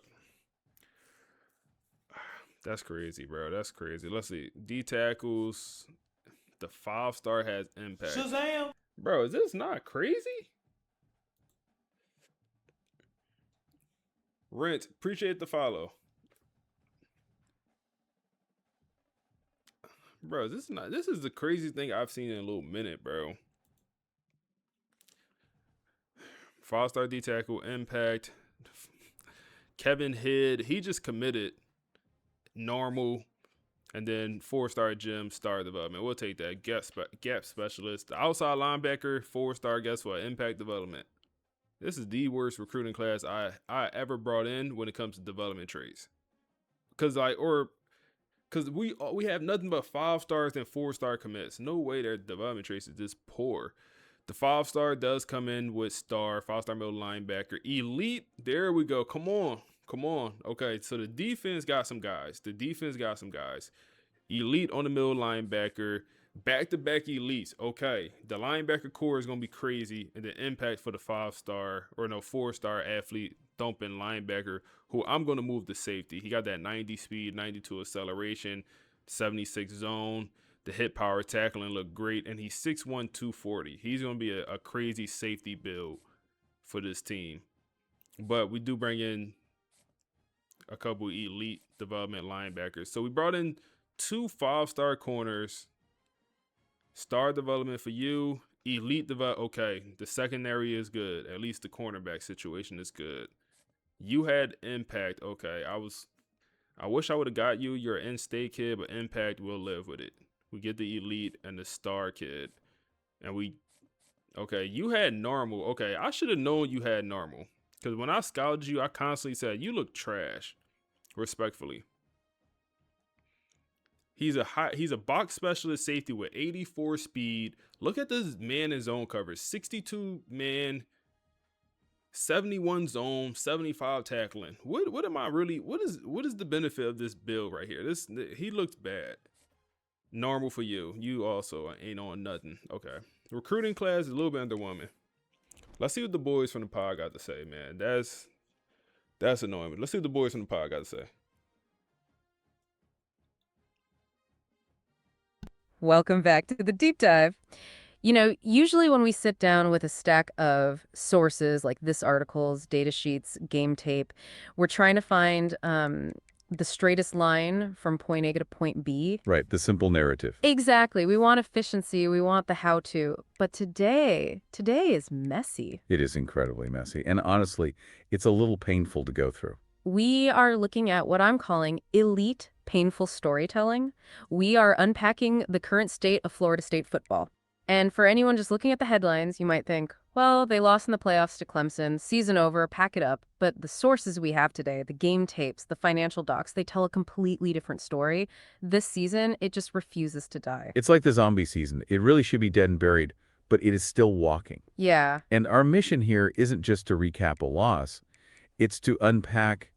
That's crazy, bro. That's crazy. Let's see. D tackles. The 5-star has impact. Shazam! Bro, is this not crazy? Rent, appreciate the follow. Bro, this is the craziest thing I've seen in a little minute, bro. 5-star D tackle, impact. Kevin Hidd, he just committed normal. And then 4-star gym, star development. We'll take that. Gap specialist. The outside linebacker, 4-star, guess what? Impact development. This is the worst recruiting class I ever brought in when it comes to development traits. Because we have nothing but 5-stars and 4-star commits. No way their development traits is this poor. The 5-star does come in with star, 5-star middle linebacker. Elite, there we go. Come on. Okay, so the defense got some guys. Elite on the middle linebacker. Back-to-back elites. Okay, the linebacker core is going to be crazy. And the impact for the 4-star athlete thumping linebacker, who I'm going to move to safety. He got that 90 speed, 92 acceleration, 76 zone. The hit power tackling looked great. And he's 6'1", 240. He's going to be a crazy safety build for this team. But we do bring in a couple elite development linebackers. So we brought in 2 5-star corners. Star development for you. Elite development. Okay, the secondary is good. At least the cornerback situation is good. You had impact. Okay, I wish I would have got you. You're an in-state kid, but impact will live with it. We get the elite and the star kid. And okay, you had normal. Okay, I should have known you had normal. Because when I scouted you, I constantly said, you look trash. Respectfully. He's a box specialist safety with 84 speed. Look at this man in zone coverage. 62 man, 71 zone, 75 tackling. What is the benefit of this build right here? He looks bad. Normal for you. You also ain't on nothing. Okay. Recruiting class is a little bit underwhelming. Let's see what the boys from the pod got to say, man. That's annoying. Let's see what the boys from the pod got to say. Welcome back to the deep dive. You know, usually when we sit down with a stack of sources like this articles, data sheets, game tape, we're trying to find the straightest line from point A to point B. Right, the simple narrative. Exactly. We want efficiency. We want the how-to. But today is messy. It is incredibly messy. And honestly, it's a little painful to go through. We are looking at what I'm calling elite painful storytelling. We are unpacking the current state of Florida State football. And for anyone just looking at the headlines, you might think, well, they lost in the playoffs to Clemson, season over, pack it up. But the sources we have today, the game tapes, the financial docs, they tell a completely different story. This season, it just refuses to die. It's like the zombie season. It really should be dead and buried, but it is still walking. Yeah. And our mission here isn't just to recap a loss. It's to unpack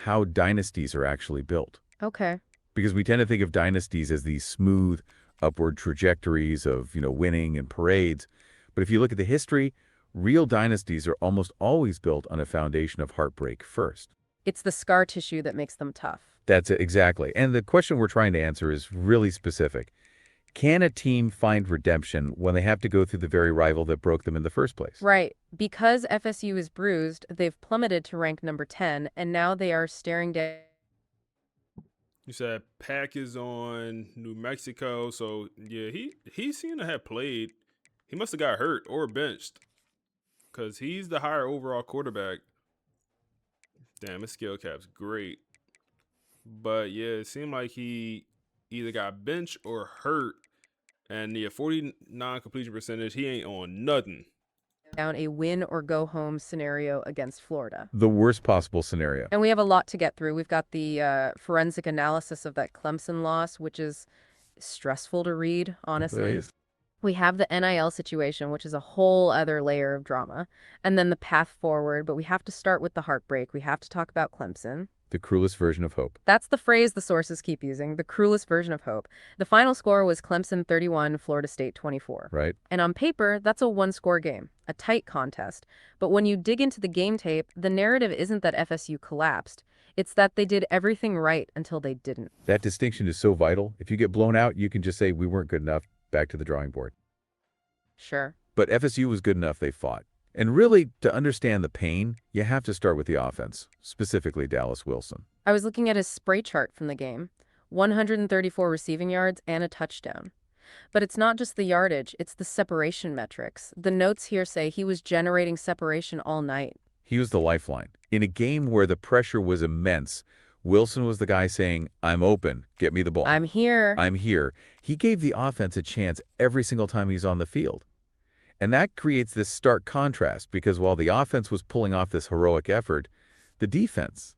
how dynasties are actually built. Okay. Because we tend to think of dynasties as these smooth, upward trajectories of, winning and parades. But if you look at the history, real dynasties are almost always built on a foundation of heartbreak first. It's the scar tissue that makes them tough. That's it, exactly. And the question we're trying to answer is really specific. Can a team find redemption when they have to go through the very rival that broke them in the first place? Right. Because FSU is bruised, they've plummeted to rank number 10, and now they are staring down. You said Pack is on New Mexico, so yeah, he seemed to have played. He must have got hurt or benched, because he's the higher overall quarterback. Damn, his skill cap's great. But yeah, it seemed like he either got benched or hurt, and the 49 completion percentage, he ain't on nothing. Down a win or go home scenario against Florida. The worst possible scenario. And we have a lot to get through. We've got the forensic analysis of that Clemson loss, which is stressful to read, honestly. Please. We have the NIL situation, which is a whole other layer of drama. And then the path forward, but we have to start with the heartbreak. We have to talk about Clemson. The cruelest version of hope. That's the phrase the sources keep using, the cruelest version of hope. The final score was Clemson 31, Florida State 24. Right. And on paper, that's a one-score game, a tight contest. But when you dig into the game tape, the narrative isn't that FSU collapsed. It's that they did everything right until they didn't. That distinction is so vital. If you get blown out, you can just say, we weren't good enough, back to the drawing board. Sure. But FSU was good enough, they fought. And really, to understand the pain, you have to start with the offense, specifically Dallas Wilson. I was looking at his spray chart from the game. 134 receiving yards and a touchdown. But it's not just the yardage, it's the separation metrics. The notes here say he was generating separation all night. He was the lifeline. In a game where the pressure was immense, Wilson was the guy saying, I'm open, get me the ball. I'm here. I'm here. He gave the offense a chance every single time he's on the field. And that creates this stark contrast because while the offense was pulling off this heroic effort, the defense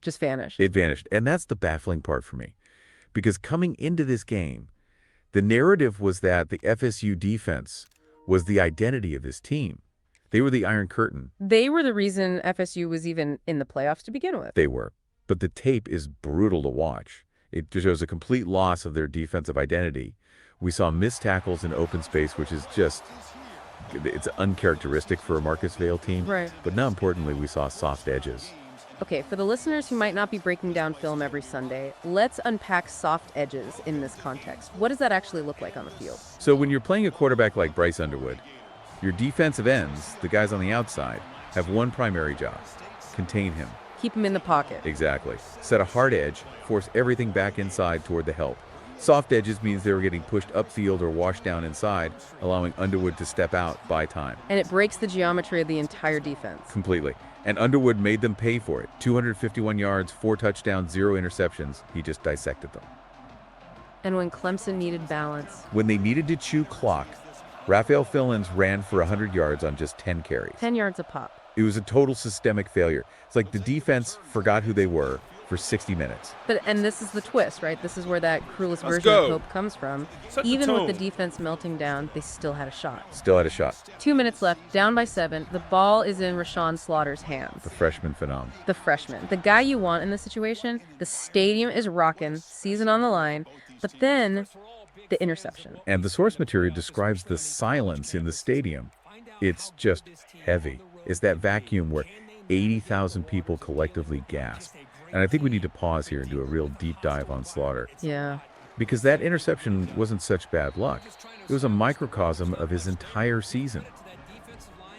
just vanished. It vanished. And that's the baffling part for me. Because coming into this game, the narrative was that the FSU defense was the identity of this team. They were the Iron Curtain. They were the reason FSU was even in the playoffs to begin with. They were. But the tape is brutal to watch. It shows a complete loss of their defensive identity. We saw missed tackles in open space, which is just, it's uncharacteristic for a Marcus Vail team. Right. But now importantly, we saw soft edges. Okay, for the listeners who might not be breaking down film every Sunday, let's unpack soft edges in this context. What does that actually look like on the field? So when you're playing a quarterback like Bryce Underwood, your defensive ends, the guys on the outside, have one primary job: contain him. Keep him in the pocket. Exactly. Set a hard edge, force everything back inside toward the help. Soft edges means they were getting pushed upfield or washed down inside, allowing Underwood to step out, buy time. And it breaks the geometry of the entire defense. Completely. And Underwood made them pay for it. 251 yards, 4 touchdowns, 0 interceptions. He just dissected them. And when Clemson needed balance. When they needed to chew clock, Raphael Fillins ran for 100 yards on just 10 carries. 10 yards a pop. It was a total systemic failure. It's like the defense forgot who they were for 60 minutes. And this is the twist, right? This is where that cruelest version of hope comes from. Even with the defense melting down, they still had a shot. Still had a shot. 2 minutes left, down by 7. The ball is in Rashawn Slaughter's hands. The freshman phenom. The freshman. The guy you want in this situation. The stadium is rocking, season on the line. But then, the interception. And the source material describes the silence in the stadium. It's just heavy. It's that vacuum where 80,000 people collectively gasp. And I think we need to pause here and do a real deep dive on Slaughter. Yeah. Because that interception wasn't such bad luck. It was a microcosm of his entire season.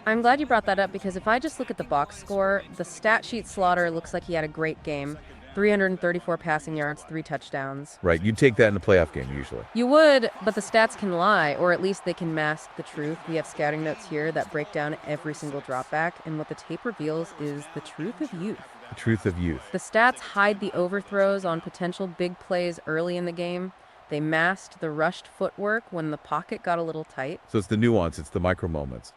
I'm glad you brought that up because if I just look at the box score, the stat sheet Slaughter looks like he had a great game. 334 passing yards, 3 touchdowns. Right, you'd take that in a playoff game usually. You would, but the stats can lie, or at least they can mask the truth. We have scouting notes here that break down every single dropback, and what the tape reveals is the truth of youth. The truth of youth. The stats hide the overthrows on potential big plays early in the game. They masked the rushed footwork when the pocket got a little tight. So it's the nuance, it's the micro moments.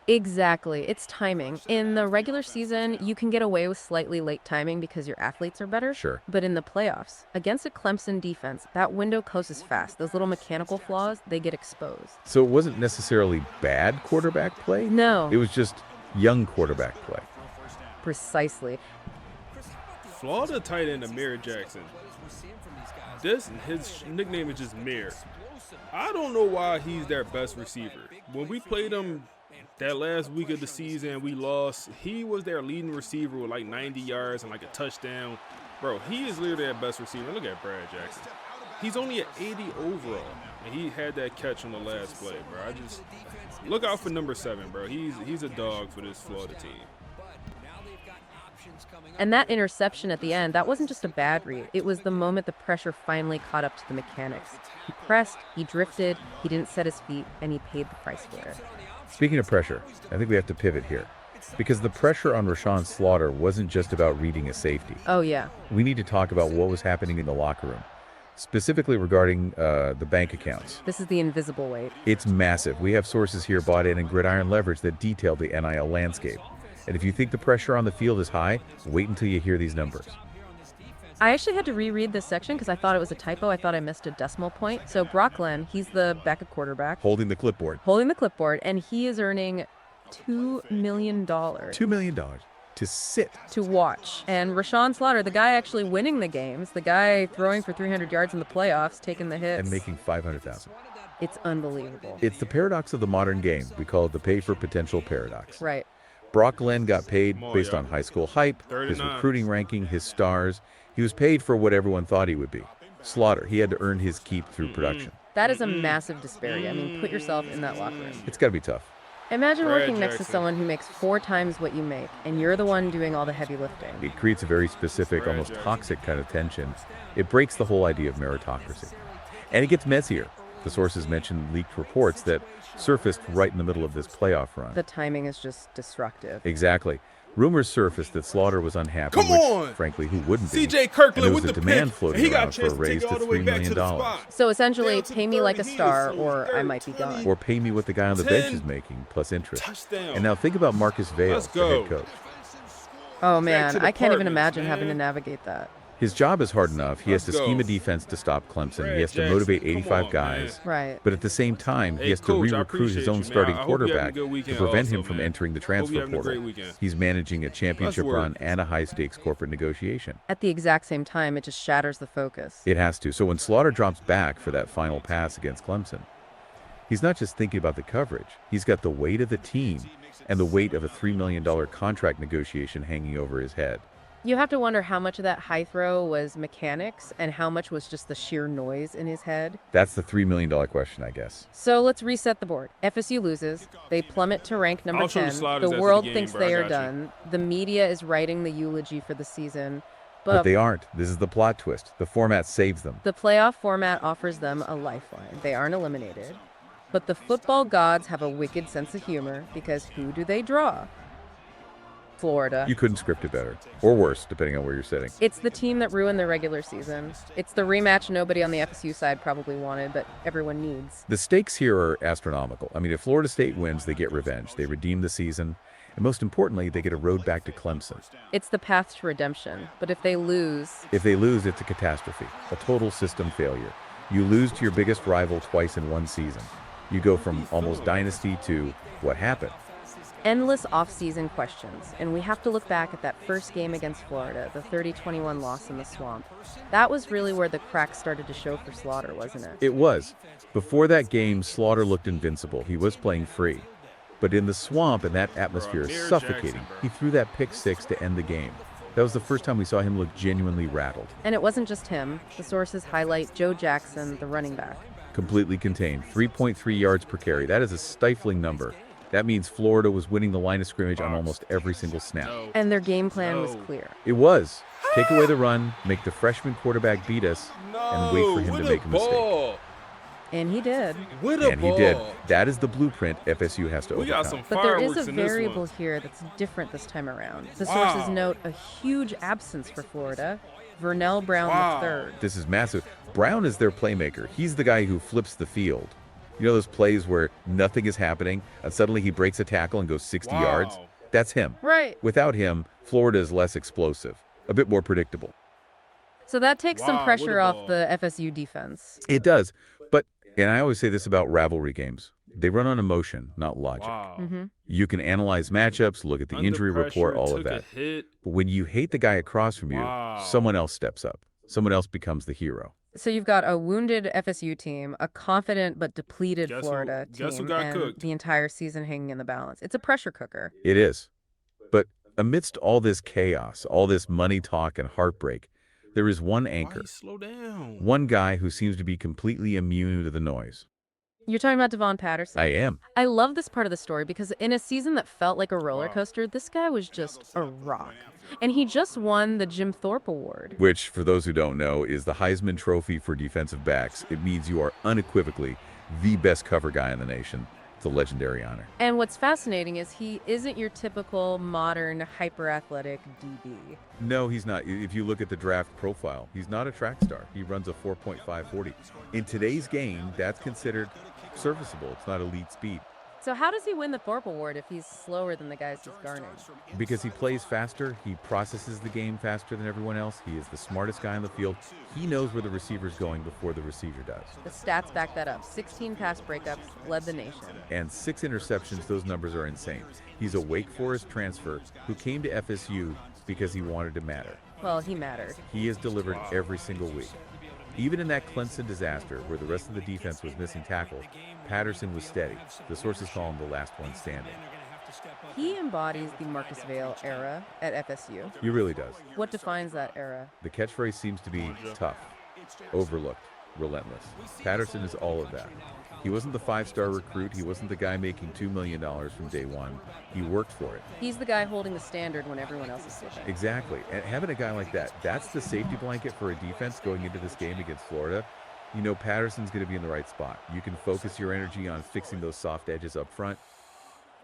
Exactly. It's timing. In the regular season, you can get away with slightly late timing because your athletes are better. Sure. But in the playoffs, against a Clemson defense, that window closes fast. Those little mechanical flaws, they get exposed. So it wasn't necessarily bad quarterback play? No. It was just young quarterback play. Precisely. Florida tight end Amir Jackson. His nickname is just Mir. I don't know why he's their best receiver. When we played him that last week of the season, we lost. He was their leading receiver with like 90 yards and like a touchdown. Bro, he is literally their best receiver. Look at Brad Jackson. He's only at 80 overall, and he had that catch on the last play, bro. I just look out for number 7, bro. He's a dog for this Florida team. And that interception at the end, that wasn't just a bad read. It was the moment the pressure finally caught up to the mechanics. He pressed, he drifted, he didn't set his feet, and he paid the price for it. Speaking of pressure, I think we have to pivot here. Because the pressure on Rashawn Slaughter wasn't just about reading a safety. Oh, yeah. We need to talk about what was happening in the locker room, specifically regarding the bank accounts. This is the invisible weight. It's massive. We have sources here bought in Gridiron Leverage that detail the NIL landscape. And if you think the pressure on the field is high, wait until you hear these numbers. I actually had to reread this section because I thought it was a typo. I thought I missed a decimal point. So Brock Glenn, he's the backup quarterback. Holding the clipboard. Holding the clipboard, and he is earning $2 million. $2 million to sit. To watch. And Rashawn Slaughter, the guy actually winning the games, the guy throwing for 300 yards in the playoffs, taking the hits. And making $500,000. It's unbelievable. It's the paradox of the modern game. We call it the pay for potential paradox. Right. Brock Glenn got paid Come on, based y'all. on high school hype, Third and his 9. recruiting ranking, his stars. He was paid for what everyone thought he would be. Slaughter, he had to earn his keep through production. That is a massive disparity. I mean, put yourself in that locker room. It's got to be tough. Imagine Brad working next to Jackson. someone who makes 4 times what you make, and you're the one doing all the heavy lifting. It creates a very specific, Brad almost Jackson. toxic kind of tension. It breaks the whole idea of meritocracy. And it gets messier. The sources mentioned leaked reports that surfaced right in the middle of this playoff run. The timing is just destructive. Exactly. Rumors surfaced that Slaughter was unhappy, Come which, on! frankly, who wouldn't be? CJ And Kirkland there was with a the demand pick. floating He got a around for a chance to take raise it to all the way $3 back to million. the spot. So essentially, Down to pay the me like a 30, he star is or I third, might be 20. gone. Or pay me what the guy on the bench 10. is making, plus interest. Touchdown. And now think about Marcus Vail, Let's the head go. coach. Oh man, to the I can't even apartments, imagine having to man. navigate that. His job is hard enough. He has Let's to scheme go. a defense to stop Clemson. Brad He has to Jackson, motivate come 85 on, guys. Right. But at the same time, Hey, he has to Coach, I re-recruit his appreciate own you, man. starting I hope you're having a quarterback good to weekend prevent also, him from man. entering the Hope you're transfer having a portal. great weekend. He's managing a championship work. run and a high-stakes corporate negotiation. At the exact same time, it just shatters the focus. It has to. So when Slaughter drops back for that final pass against Clemson, he's not just thinking about the coverage. He's got the weight of the team and the weight of a $3 million contract negotiation hanging over his head. You have to wonder how much of that high throw was mechanics and how much was just the sheer noise in his head. That's the $3 million question, I guess. So let's reset the board. FSU loses. They plummet to rank number I'll show the 10. sliders The after the world game, thinks bro. I they are got you. done. The media is writing the eulogy for the season. But they aren't. This is the plot twist. The format saves them. The playoff format offers them a lifeline. They aren't eliminated. But the football gods have a wicked sense of humor because who do they draw? Florida. You couldn't script it better. Or worse, depending on where you're sitting. It's the team that ruined the regular season. It's the rematch nobody on the FSU side probably wanted, but everyone needs. The stakes here are astronomical. I mean, if Florida State wins, they get revenge. They redeem the season. And most importantly, they get a road back to Clemson. It's the path to redemption. But if they lose, If they lose, it's a catastrophe, a total system failure. You lose to your biggest rival twice in one season. You go from almost dynasty to what happened. endless off-season questions, and we have to look back at that first game against Florida, the 30-21 loss in the Swamp. That was really where the cracks started to show for Slaughter, wasn't it? It was. Before that game, Slaughter looked invincible. He was playing free. But in the Swamp and that atmosphere is suffocating, he threw that pick six to end the game. That was the first time we saw him look genuinely rattled. And it wasn't just him. The sources highlight Joe Jackson, the running back. Completely contained, 3.3 yards per carry. That is a stifling number. That means Florida was winning the line of scrimmage on almost every single snap. And their game plan was clear. It was. Take away the run, make the freshman quarterback beat us, and wait for him to make a mistake. And he did. And he did. That is the blueprint FSU has to overcome. But there is a variable here that's different this time around. The sources note a huge absence for Florida. Vernell Brown III. This is massive. Brown is their playmaker. He's the guy who flips the field. You know those plays where nothing is happening and suddenly he breaks a tackle and goes 60 yards? That's him. Right. Without him, Florida is less explosive, a bit more predictable. So that takes some pressure off the FSU defense. It does. But, and I always say this about rivalry games, they run on emotion, not logic. You can analyze matchups, look at the injury report, all of that. But when you hate the guy across from you, someone else steps up. Someone else becomes the hero. So you've got a wounded FSU team, a confident but depleted Florida team, and the entire season hanging in the balance. It's a pressure cooker. It is. But amidst all this chaos, all this money talk and heartbreak, there is one anchor. Slow down. One guy who seems to be completely immune to the noise. You're talking about Devon Patterson. I am. I love this part of the story because in a season that felt like a roller coaster, this guy was just a rock. And he just won the Jim Thorpe Award. Which, for those who don't know, is the Heisman Trophy for defensive backs. It means you are unequivocally the best cover guy in the nation. It's a legendary honor. And what's fascinating is he isn't your typical modern hyper-athletic DB. No, he's not. If you look at the draft profile, he's not a track star. He runs a 4.540. In today's game, that's considered serviceable. It's not elite speed. So how does he win the Thorpe Award if he's slower than the guys he's garnering? Because he plays faster, he processes the game faster than everyone else. He is the smartest guy on the field. He knows where the receiver's going before the receiver does. The stats back that up. 16 pass breakups, led the nation. And 6 interceptions, those numbers are insane. He's a Wake Forest transfer who came to FSU because he wanted to matter. Well, he mattered. He has delivered every single week. Even in that Clemson disaster, where the rest of the defense was missing tackle, Patterson was steady. The sources call him the last one standing. He embodies the Marcus Vail era at FSU. He really does. What defines that era? The catchphrase seems to be tough, overlooked, relentless. Patterson is all of that. He wasn't the five-star recruit. He wasn't the guy making $2 million from day one. He worked for it. He's the guy holding the standard when everyone else is slipping. Exactly. And having a guy like that, that's the safety blanket for a defense going into this game against Florida. You know Patterson's going to be in the right spot. You can focus your energy on fixing those soft edges up front.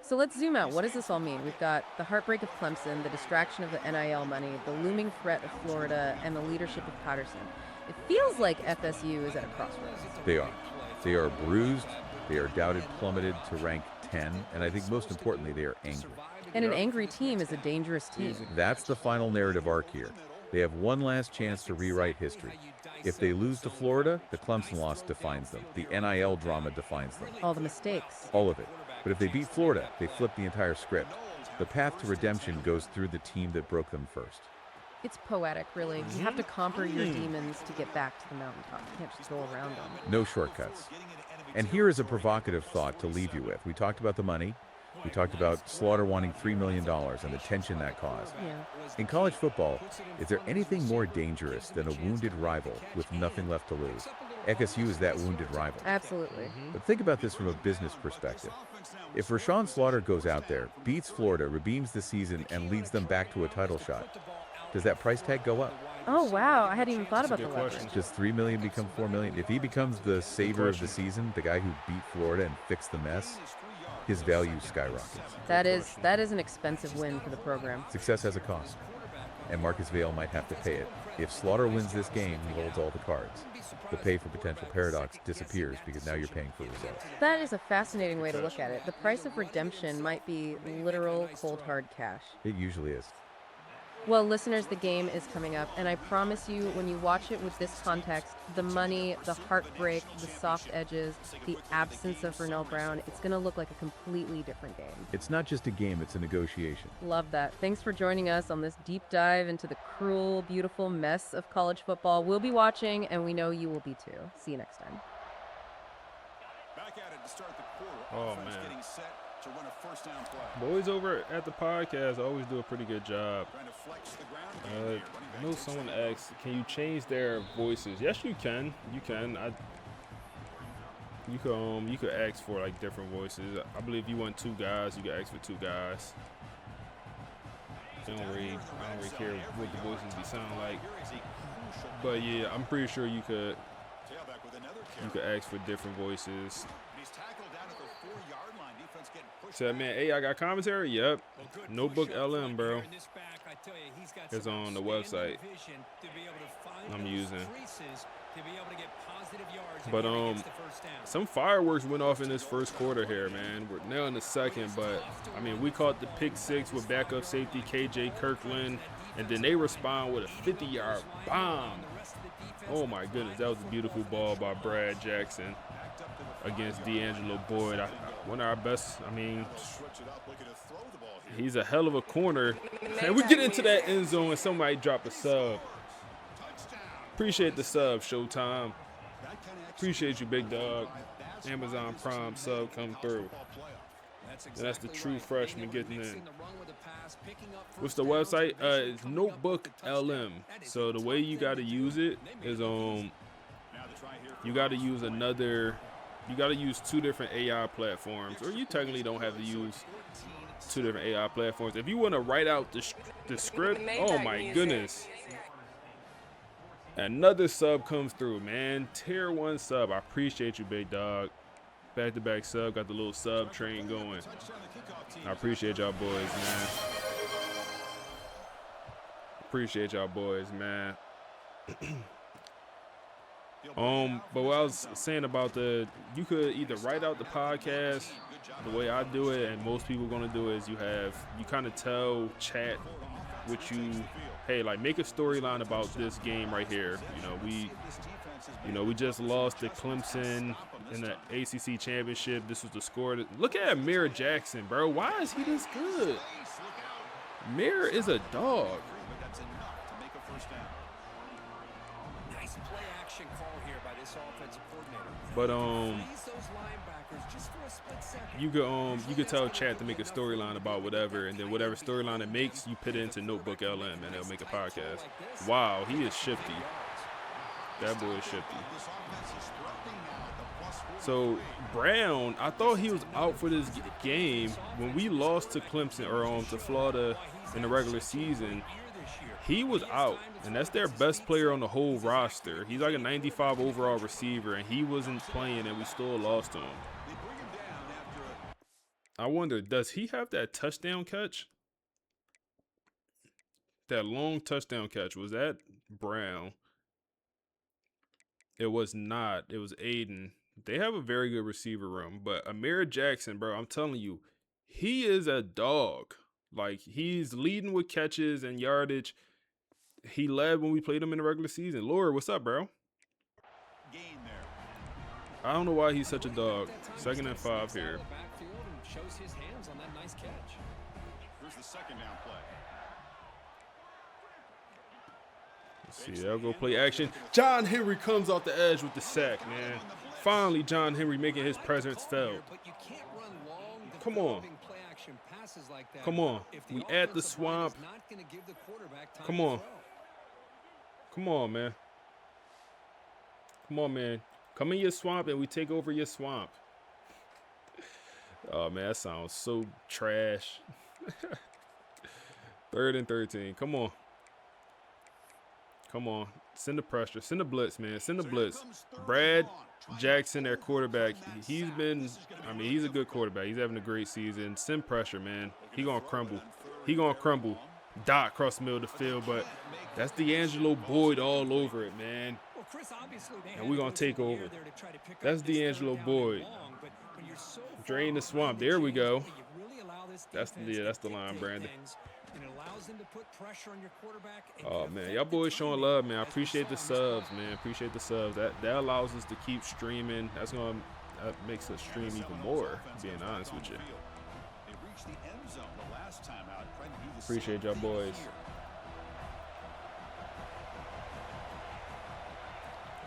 So let's zoom out. What does this all mean? We've got the heartbreak of Clemson, the distraction of the NIL money, the looming threat of Florida, and the leadership of Patterson. It feels like FSU is at a crossroads. They are. They are bruised. They are doubted, plummeted to rank 10. And I think most importantly, they are angry. And an angry team is a dangerous team. That's the final narrative arc here. They have one last chance to rewrite history. If they lose to Florida, the Clemson loss defines them. The NIL drama defines them. All the mistakes. All of it. But if they beat Florida, they flip the entire script. The path to redemption goes through the team that broke them first. It's poetic, really. You have to conquer your demons to get back to the mountaintop. You can't just go around them. No shortcuts. And here is a provocative thought to leave you with. We talked about the money. We talked about Slaughter wanting $3 million and the tension that caused. Yeah. In college football, is there anything more dangerous than a wounded rival with nothing left to lose? FSU is that wounded rival. Absolutely. But think about this from a business perspective. If Rashawn Slaughter goes out there, beats Florida, redeems the season, and leads them back to a title shot, does that price tag go up? Oh, wow. I hadn't even thought about the leverage. Does $3 million become $4 million? If he becomes the savior of the season, the guy who beat Florida and fixed the mess, his value skyrockets. That is an expensive win for the program. Success has a cost, and Marcus Vail might have to pay it. If Slaughter wins this game, he holds all the cards. The pay for potential paradox disappears because now you're paying for results. That is a fascinating way to look at it. The price of redemption might be literal cold hard cash. It usually is. Well, listeners, the game is coming up, and I promise you, when you watch it with this context, the money, the heartbreak, the soft edges, the absence of Vernell Brown, it's going to look like a completely different game. It's not just a game, it's a negotiation. Love that. Thanks for joining us on this deep dive into the cruel, beautiful mess of college football. We'll be watching, and we know you will be too. See you next time. Back at it to start the quarter. Oh, Offense man. getting set to run a first down play. Boys over at the podcast always do a pretty good job. Trying to flex the ground. I know someone asked, can you change their voices? Yes, you can. You can. You could ask for like different voices. I believe you want two guys, you can ask for two guys. I don't really care what the voices be sound like. But yeah, I'm pretty sure you could ask for different voices. He's tackled down at the 4-yard line. Defense getting pushed. Said, man, hey, I got commentary? Yep. Notebook LM, bro. It's on the website I'm using. But some fireworks went off in this first quarter here, man. We're now in the second, but I mean, we caught the pick six with backup safety KJ Kirkland, and then they respond with a 50-yard bomb. Oh my goodness, that was a beautiful ball by Brad Jackson against D'Angelo Boyd. One of our best. I mean, he's a hell of a corner. And we get into that end zone and somebody drop a sub. Appreciate the sub, Showtime. Appreciate you, big dog. Amazon Prime sub come through. And that's the true freshman getting in. What's the website? It's Notebook LM. So the way you got to use it is you got to use two different AI platforms, or you technically don't have to use two different AI platforms. If you want to write out the script, oh my goodness. Another sub comes through, man. Tier 1 sub. I appreciate you, big dog. Back-to-back sub. Got the little sub train going. I appreciate y'all boys, man. Appreciate y'all boys, man. But what I was saying about you could either write out the podcast the way I do it, and most people are gonna do it, is you kind of tell chat what hey, like make a storyline about this game right here. We just lost to Clemson in the ACC championship. This was the score. Look at Amir Jackson, bro. Why is he this good? Amir is a dog. Nice play action call here by this offensive coordinator. But Freeze those linebackers just for a split second. you could tell chat to make a storyline about whatever, and then whatever storyline it makes, you put it into Notebook LM, and they'll make a podcast. Wow, he is shifty. That boy is shifty. So Brown, I thought he was out for this game when we lost to Clemson or to Florida in the regular season. He was out, and that's their best player on the whole roster. He's like a 95 overall receiver, and he wasn't playing, and we still lost to him. I wonder, does he have that touchdown catch? That long touchdown catch, was that Brown? It was not. It was Aiden. They have a very good receiver room, but Amir Jackson, bro, I'm telling you, he is a dog. Like, he's leading with catches and yardage. He led when we played him in the regular season. Laura, what's up, bro? I don't know why he's such a dog. 2nd and 5 here. Shows his hands on that nice catch. Here's the second down play. Let's see, they'll go play action. John Henry comes off the edge with the sack, man. Finally, John Henry making his presence felt. Come on. Come on. We at the swamp. Come on. Come on, man. Come on, man. Come in your swamp and we take over your swamp. Oh, man, that sounds so trash. 3rd and 13. Come on. Come on. Send the pressure. Send the blitz, man. Send the blitz. Brad Jackson, their quarterback, he's been, I mean, he's a good quarterback. He's having a great season. Send pressure, man. He going to crumble. He going to crumble. Dot across the middle of the field, but that's D'Angelo Boyd all over it, man. And we're going to take over. That's D'Angelo Boyd. Drain the swamp. There we go. That's the line, Brandon. Oh, man. Y'all boys showing love, man. I appreciate the subs, man. Appreciate the subs. That allows us to keep streaming. That makes us stream even more, being honest with you. Appreciate y'all boys.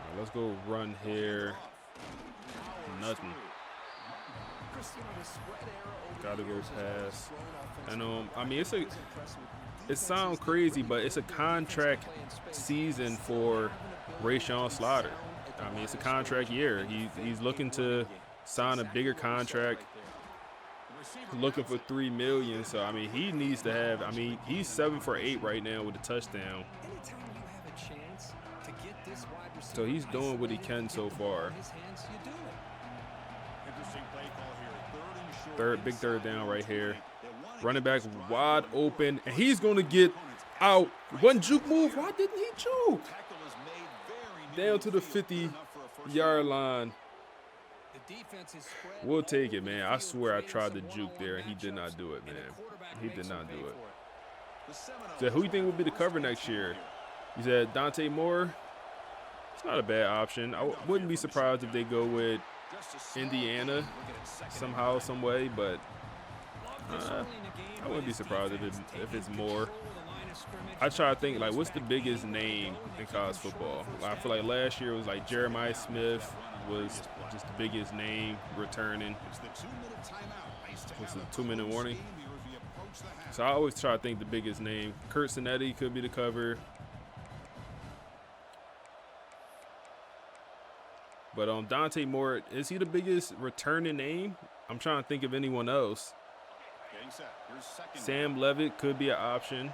Right, let's go run here. Nothing. Gotta go pass. And I mean, it sounds crazy, but it's a contract season for Rashawn Slater. I mean, it's a contract year. He's looking to sign a bigger contract, looking for $3 million. So I mean, he needs to have. I mean, he's 7 for 8 right now with a touchdown. So he's doing what he can so far. Big third down right here. Running back wide open, and he's going to get out. One juke move. Why didn't he juke? Down to the 50-yard line. We'll take it, man. I swear I tried to juke there, and he did not do it, man. He did not do it. So who do you think will be the cover next year? You said Dante Moore. It's not a bad option. I wouldn't be surprised if they go with Indiana somehow, some way, but I wouldn't be surprised if it's Moore. I try to think, like, what's the biggest name in college football? I feel like last year was like Jeremiah Smith was just the biggest name returning. What's the 2-minute warning? So I always try to think the biggest name. Kurt Sinetti could be the cover. But Dante Moore, is he the biggest returning name? I'm trying to think of anyone else. Sam Levitt could be an option.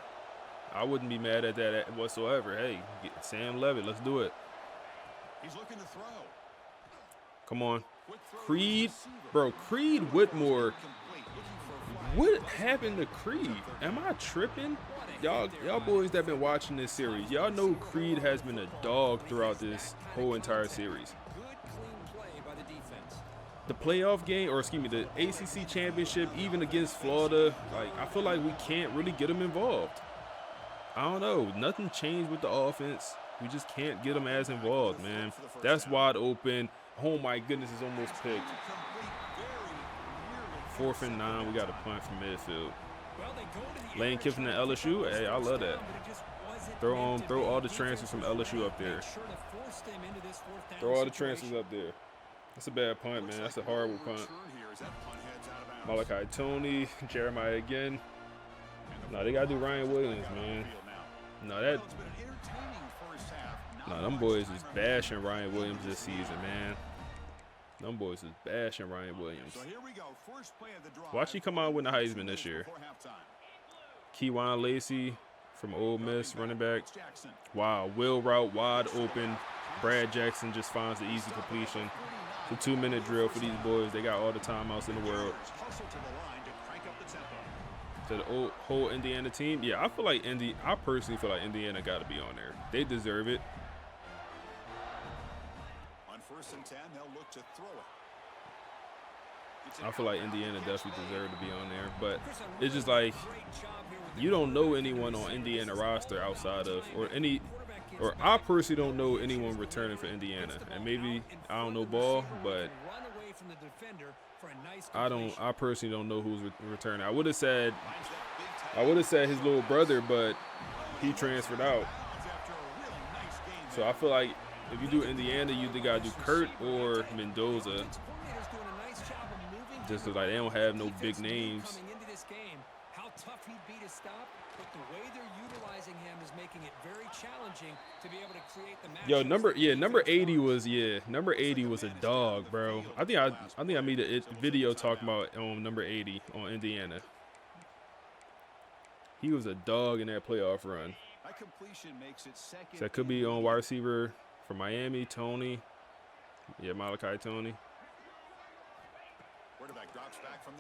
I wouldn't be mad at that whatsoever. Hey, Sam Levitt, let's do it. He's looking to throw. Come on. Creed, bro, Creed Whitmore. What happened to Creed? Am I tripping? Y'all boys that been watching this series, y'all know Creed has been a dog throughout this whole entire series. The playoff game, or excuse me, the ACC championship, even against Florida, like, I feel like we can't really get them involved. I don't know. Nothing changed with the offense. We just can't get them as involved, man. That's wide open. Oh, my goodness, it's almost picked. 4th and 9. We got a punt from midfield. Lane Kiffin and LSU. Hey, I love that. Throw all the transfers from LSU up there. Throw all the transfers up there. That's a bad punt, man. That's a horrible punt. Malachi Tony, Jeremiah again. No, they gotta do Ryan Williams, man. No, them boys is bashing Ryan Williams this season, man. Them boys is bashing Ryan Williams. Watch he come out with the Heisman this year. Keywan Lacey from Ole Miss, running back. Wow, wheel route wide open. Brad Jackson just finds the easy completion. It's a 2-minute drill for these boys. They got all the timeouts in the world. To the whole Indiana team, yeah, I personally feel like Indiana got to be on there. They deserve it. On 1st and 10, they'll look to throw it. I feel like Indiana definitely deserved to be on there, but it's just like you don't know anyone on Indiana roster outside of or I personally don't know anyone returning for Indiana, and maybe I don't know ball, but I personally don't know who's returning. I would have said his little brother, but he transferred out. So I feel like if you do Indiana, you either gotta do Kurt or Mendoza. Just because like, they don't have no big names. How tough he'd be to stop, but the way they're utilizing him is making it very challenging to be able to create the match. Yo, number 80 was a dog, bro. I think I made a video talking about number 80 on Indiana. He was a dog in that playoff run. So that could be on wide receiver for Miami, Tony. Yeah, Malachi Tony.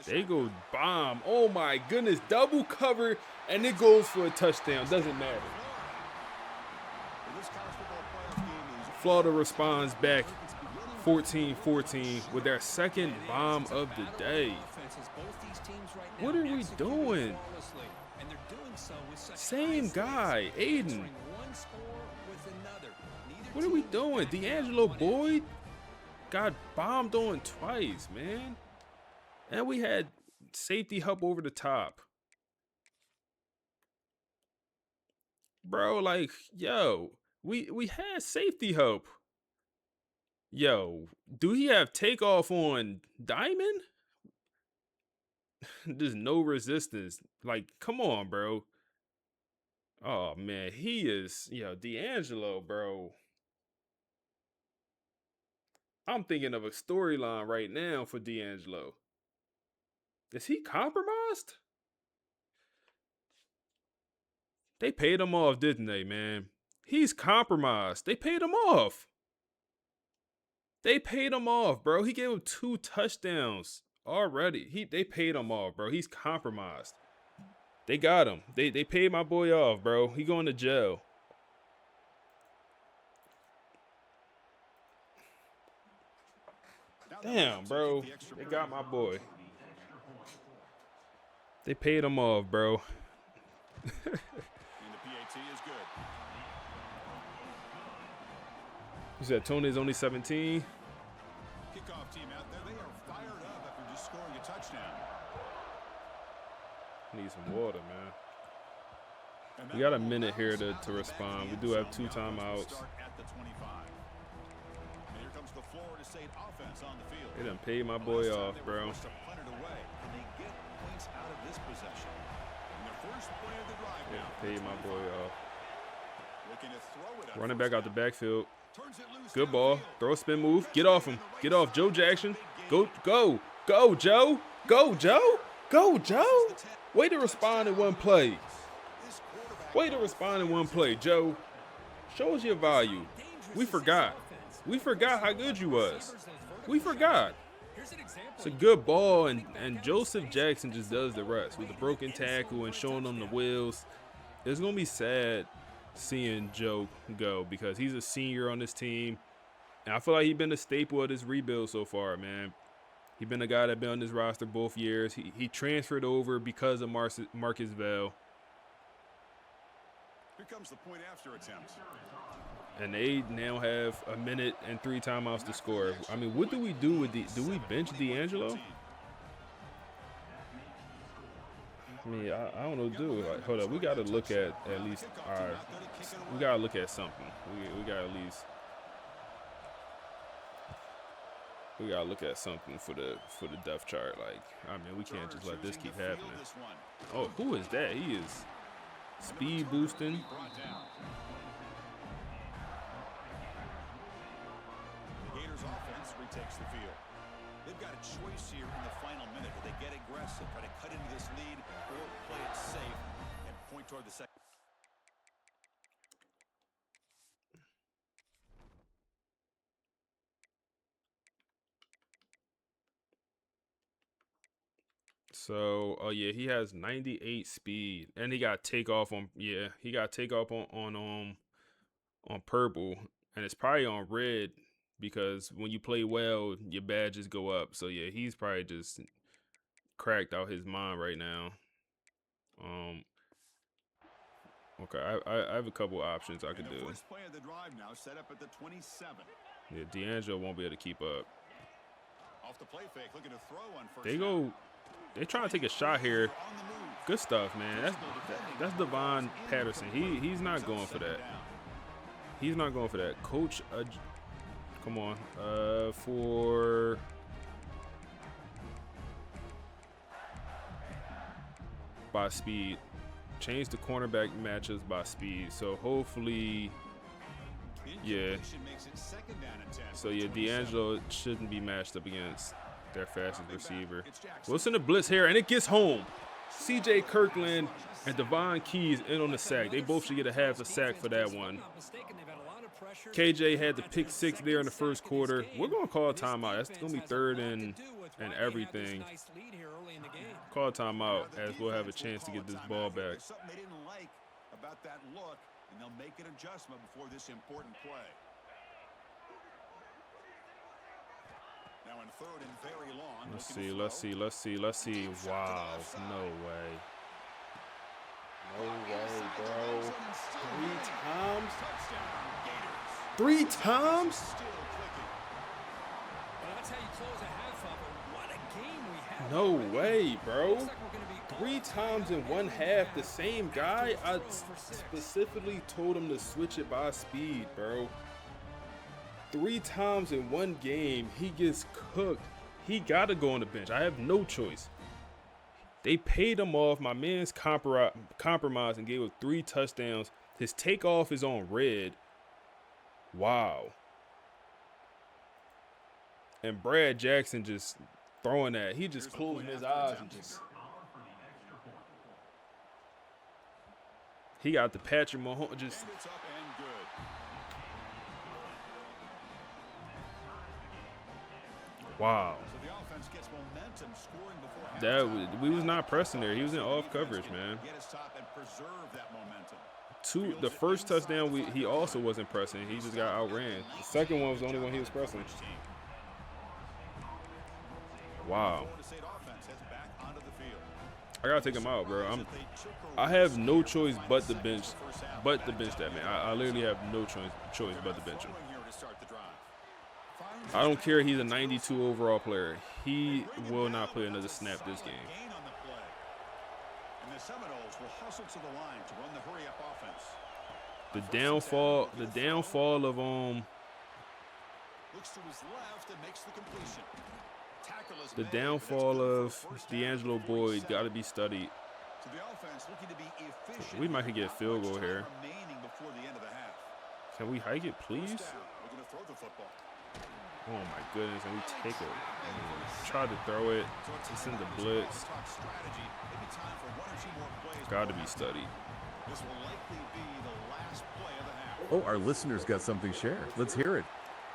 They go bomb. Oh my goodness. Double cover and it goes for a touchdown. Doesn't matter. Florida responds back 14-14 with their second bomb of the day. What are we doing? Same guy, Aiden. What are we doing? D'Angelo Boyd got bombed on twice, man. And we had safety help over the top. Bro, like, yo, we had safety help. Yo, do he have takeoff on Diamond? There's no resistance. Like, come on, bro. Oh, man, he is, D'Angelo, bro. I'm thinking of a storyline right now for D'Angelo. Is he compromised? They paid him off, didn't they, man? He's compromised. They paid him off. They paid him off, bro. He gave him 2 touchdowns already. They paid him off, bro. He's compromised. They got him. They paid my boy off, bro. He going to jail. Damn, bro. They got my boy. They paid him off, bro. And the PAT is good. You said Tony's only 17. Kickoff team out there, they are fired up after just scoring a touchdown. Need some water, man. We got a minute here to respond. We do have 2 timeouts. At the 25. And here comes the Florida State offense on the field. They done paid my boy off, bro. Can they get points out of this possession? In their first play of the drive now. Paid my boy off. Looking to throw it. Running back out the backfield. Good ball. Throw a spin move. Get off him. Get off Joe Jackson. Go, Joe. Go, Joe. Go, Joe. Way to respond in one play. Joe. Shows your value. We forgot. We forgot how good you was. We forgot. It's a good ball, and Joseph Jackson just does the rest with the broken tackle and showing them the wheels. It's going to be sad seeing Joe go because he's a senior on this team. And I feel like he's been a staple of this rebuild so far, man. He's been a guy that's been on this roster both years. He transferred over because of Marcus Vale. Here comes the point after attempt. And they now have a minute and 3 timeouts to score. I mean, what do we do with do we bench D'Angelo? I mean, I don't know what to do. Like, hold up, we got to look at least our. We got to look at something. We got to at least. We got to look at something for the depth chart. Like, I mean, we can't just let this keep happening. Oh, who is that? He is speed boosting. The Gators offense retakes the field. They've got a choice here in the final minute. Do they get aggressive, try to cut into this lead, or play it safe and point toward the second? So, oh yeah, he has 98 speed, and he got takeoff on. Yeah, he got takeoff on purple, and it's probably on red because when you play well, your badges go up. So yeah, he's probably just cracked out his mind right now. Okay, I have a couple options I could do. First play of the drive now set up at the 27. Yeah, D'Angelo won't be able to keep up. Off the play fake, looking to throw on first. They trying to take a shot here. Good stuff, man. That's Devon Patterson. He's not going for that. He's not going for that. Coach, come on. For by speed. Change the cornerback matchups by speed. So hopefully, yeah. So yeah, D'Angelo shouldn't be matched up against their fastest receiver. Wilson the blitz here, and it gets home. C.J. Kirkland and Devon Keys in on the sack. They both should get a half a sack for that one. KJ had the pick six there in the first quarter. We're going to call a timeout. That's going to be third and everything. Call a timeout as we'll have a chance to get this ball back. Something they didn't like about that look, and they'll make an adjustment before this important play. Now in third and very long. Let's see. Wow, no way. No way, bro. 3 times? 3 times? No way, bro. 3 times in one half. The same guy? I specifically told him to switch it by speed, bro. 3 times in one game, he gets cooked. He got to go on the bench. I have no choice. They paid him off. My man's compromised and gave up 3 touchdowns. His takeoff is on red. Wow. And Brad Jackson just throwing that. He just closing his eyes and just. He got the Patrick Mahomes just. Wow. We was not pressing there. He was in off coverage, man. The first touchdown he also wasn't pressing. He just got outran. The second one was the only one he was pressing. Wow. I gotta take him out, bro. I have no choice but the bench that man. I literally have no choice but to bench him. I don't care. He's a 92 overall player. He will not play another snap this game. And the Seminoles will hustle to the line to run the hurry-up offense. The downfall of looks to his left and makes the completion. The downfall of D'Angelo Boyd got to be studied. So the offense looking to be efficient. We might get a field goal here. Remaining before the end of the half. Can we hike it, please? Looking to throw the football. Oh my goodness, and we take it. Try to throw it. It's in the blitz. Got to be studied. This will likely be the last play of the half. Oh, our listeners got something shared. Let's hear it.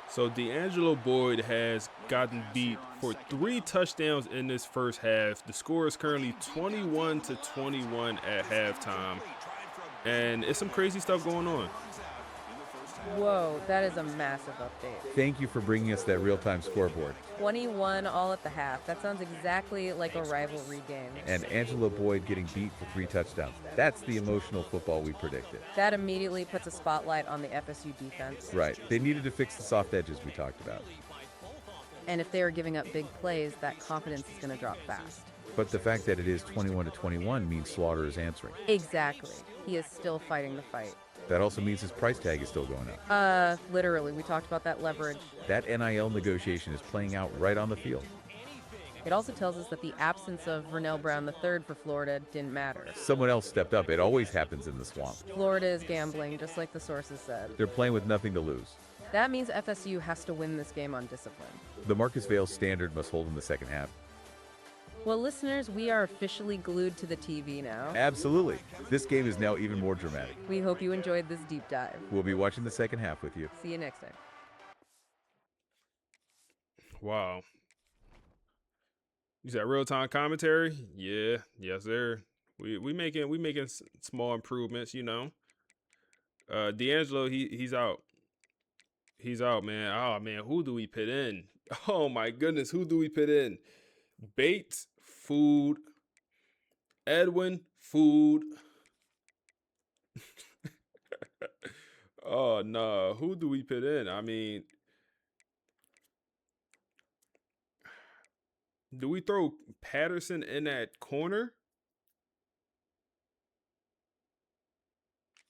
So D'Angelo Boyd has gotten beat for 3 touchdowns in this first half. The score is currently 21-21 at halftime. And it's some crazy stuff going on. Whoa, that is a massive update. Thank you for bringing us that real-time scoreboard. 21 all at the half. That sounds exactly like a rivalry game. And Angelo Boyd getting beat for 3 touchdowns. That's the emotional football we predicted. That immediately puts a spotlight on the FSU defense. Right. They needed to fix the soft edges we talked about. And if they are giving up big plays, that confidence is going to drop fast. But the fact that it is 21-21 means Slaughter is answering. Exactly. He is still fighting the fight. That also means his price tag is still going up. Literally, we talked about that leverage. That NIL negotiation is playing out right on the field. It also tells us that the absence of Vernell Brown III for Florida didn't matter. Someone else stepped up. It always happens in the swamp. Florida is gambling, just like the sources said. They're playing with nothing to lose. That means FSU has to win this game on discipline. The Marcus Vail standard must hold in the second half. Well, listeners, we are officially glued to the TV now. Absolutely. This game is now even more dramatic. We hope you enjoyed this deep dive. We'll be watching the second half with you. See you next time. Wow. You said real-time commentary? Yeah, yes, sir. We making small improvements, you know. D'Angelo, he's out. He's out, man. Oh man, who do we put in? Oh my goodness, who do we put in? Bates, Food, Edwin, Food. Oh no, who do we put in? I mean, do we throw Patterson in that corner?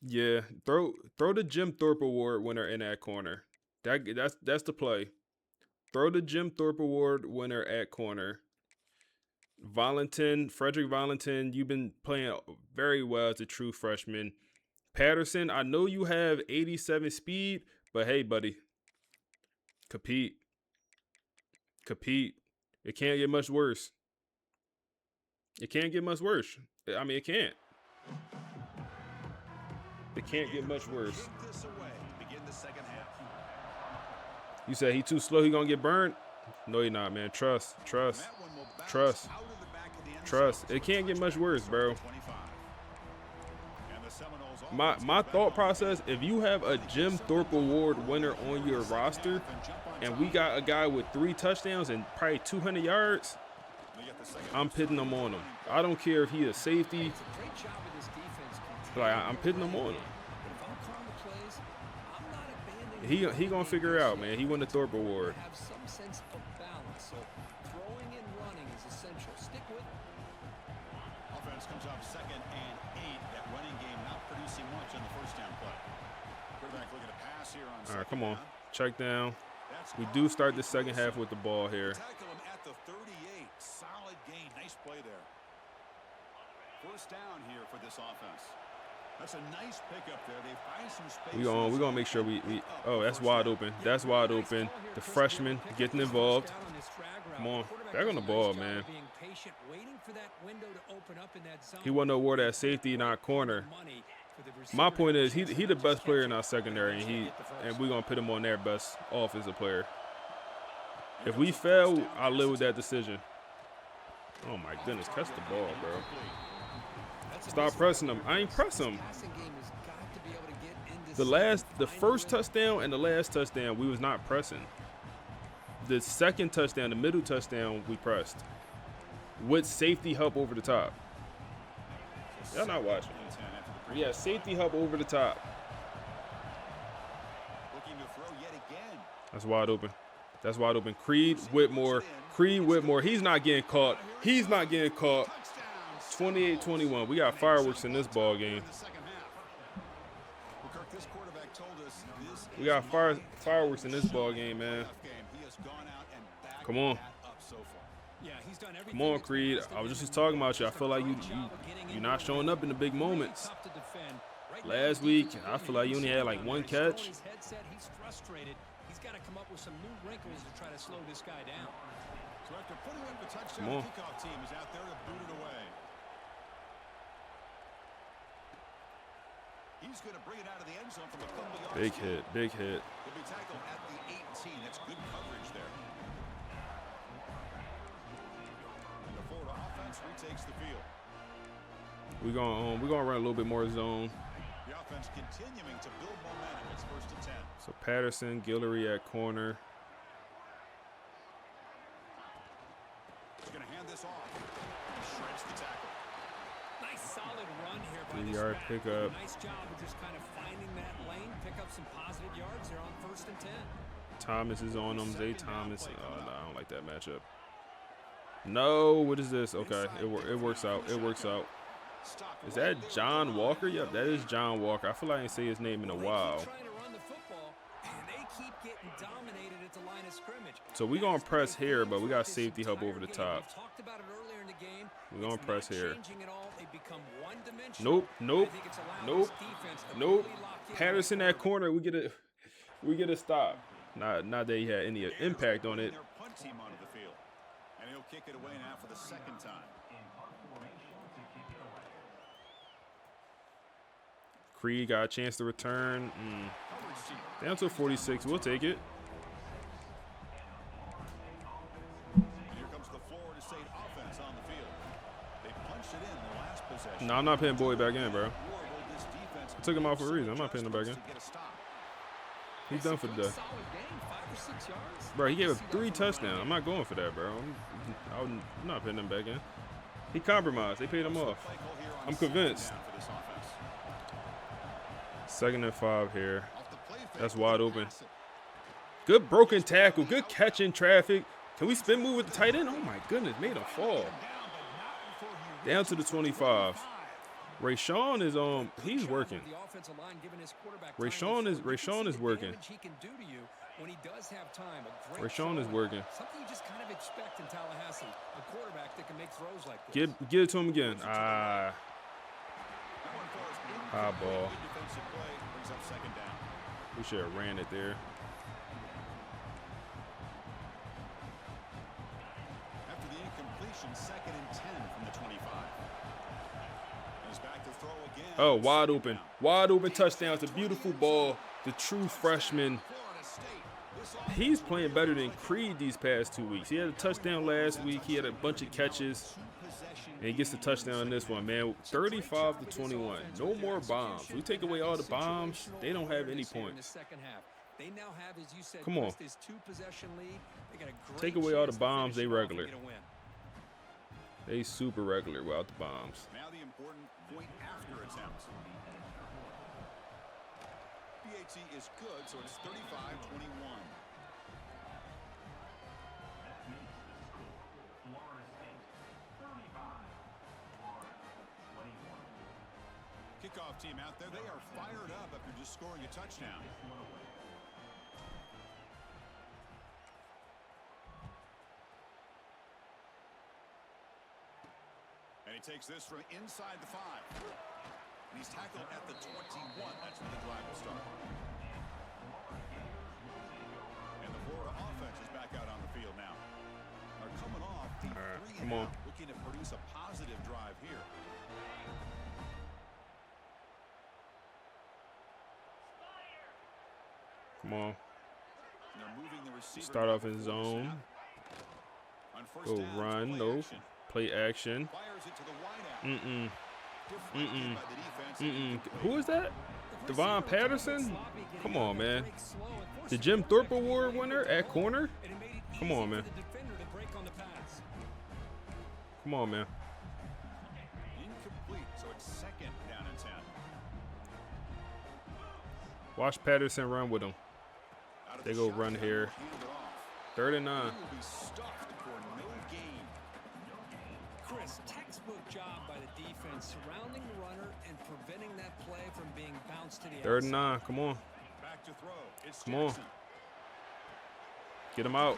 Yeah, throw the Jim Thorpe Award winner in that corner. That's the play. Throw the Jim Thorpe Award winner at corner. Frederick Valentin, you've been playing very well as a true freshman. Patterson, I know you have 87 speed, but hey, buddy, compete. It can't get much worse. It can't get much worse. I mean, it can't. It can't get much worse. You said he too slow, he gonna get burned? No, you're not, man. Trust. It can't get much worse, bro. My thought process, if you have a Jim Thorpe Award winner on your roster and we got a guy with 3 touchdowns and probably 200 yards, I'm pitting him on him. I don't care if he is safety. Like, I'm pitting him on him. He gonna figure it out, man. He won the Thorpe Award. Have some sense of balance, so throwing and running is essential. Stick with it. Offense comes up 2nd and 8. That running game not producing much on the first down play. Quarterback looking to pass here on. All right, come on. Check down. We do start the second half with the ball here. Tackle him at the 38. Solid gain. Nice play there. First down here for this offense. That's a nice pickup there. They find some space. We're gonna make sure we oh, that's wide open. That's wide open. The freshman getting involved. Come on. Back on the ball, man. He won the award at safety, not corner. My point is he the best player in our secondary, and we're gonna put him on their best offensive player. If we fail, I'll live with that decision. Oh my goodness, catch the ball, bro. Stop pressing him. I ain't pressing him. The first touchdown and the last touchdown, we was not pressing. The second touchdown, the middle touchdown, we pressed. With safety help over the top. Y'all not watching. Yeah, safety help over the top. That's wide open. That's wide open. Creed Whitmore. He's not getting caught. 28-21. We got fireworks in this ball game. We got fireworks in this ball game, man. Come on. Come on, Creed. I was just talking about you. I feel like you're not showing up in the big moments. Last week, I feel like you only had like 1 catch. He's frustrated. He's got to come up with some new wrinkles to try to slow this guy down. So after putting up the touchdown, Come on. kickoff team is out there to boot it away. He's going to bring it out of the end zone from a couple yards. Big hit. He'll be tackled at the 18. That's good coverage there. And the Florida offense retakes the field. We're gonna run a little bit more zone. The offense continuing to build momentum. It's 1st and 10. So Patterson, Guillory at corner. He's going to hand this off. He shreds the tackle. Nice solid run here by 3-yard pickup. Nice job of just kind of finding that lane, pick up some positive yards there on 1st and 10. Thomas is on him. Zay Thomas. Oh, no, I don't like that matchup. No, what is this? Okay, it works out. It works out. Is that John Walker? Yep, that is John Walker. I feel like I didn't say his name in a while. So we gonna press here, but we got safety help over the top. We're gonna press here. Nope, nope, nope, nope. Patterson that corner, we get a stop. Not that he had any impact on it. And he'll kick it away now for the second time. Creed got a chance to return. Down to 46. We'll take it. Here comes the Florida State offense on the field. They punched it in the last possession. No, I'm not putting Boyd back in, bro. I took him out for a reason. I'm not putting him back in. He's done for the day. Bro, he gave up 3 touchdowns. I'm not going for that, bro. I'm not putting him back in. He compromised. They paid him off. I'm convinced. 2nd and 5 here. That's wide open. Good broken tackle. Good catch in traffic. Can we spin move with the tight end? Oh, my goodness. Made him fall. Down to the 25. Rayshawn is he's working. Rayshawn is working. Rayshawn is working. Something you just kind of expect in Tallahassee. A quarterback that can make throws like this. Give it to him again. High ball. We should have ran it there. After the incompletion, 2nd and 10 from the 25. He's back to throw again. Oh, wide open. Wide open touchdown. It's a beautiful ball. The true freshman. He's playing better than Creed these past 2 weeks. He had a touchdown last week. He had a bunch of catches. And he gets the touchdown in this one, man. 35-21. No more bombs. We take away all the bombs. They don't have any points. Come on. Take away all the bombs. They regular. They super regular without the bombs. Now the important point after attempt. BAT is good, so it's 35-21. Kickoff team out there, they are fired up after just scoring a touchdown. And he takes this from inside the 5. And he's tackled at the 21. That's where the drive will start. And the Florida offense is back out on the field now. Are coming off the 3 come on. looking to produce a positive drive here. Come on. Start off in zone. Go run. No. Play action. Who is that? Devon Patterson? Come on, man. The Jim Thorpe Award winner at corner? Come on, man. Come on, man. Incomplete, so it's 2nd down and 10. Watch Patterson run with him. They go run here. 3rd and 9. Chris, textbook job by the defense surrounding the runner and preventing that play from being bounced to the 3rd and 9. Come on. Back to throw. It's Come on. Get him out.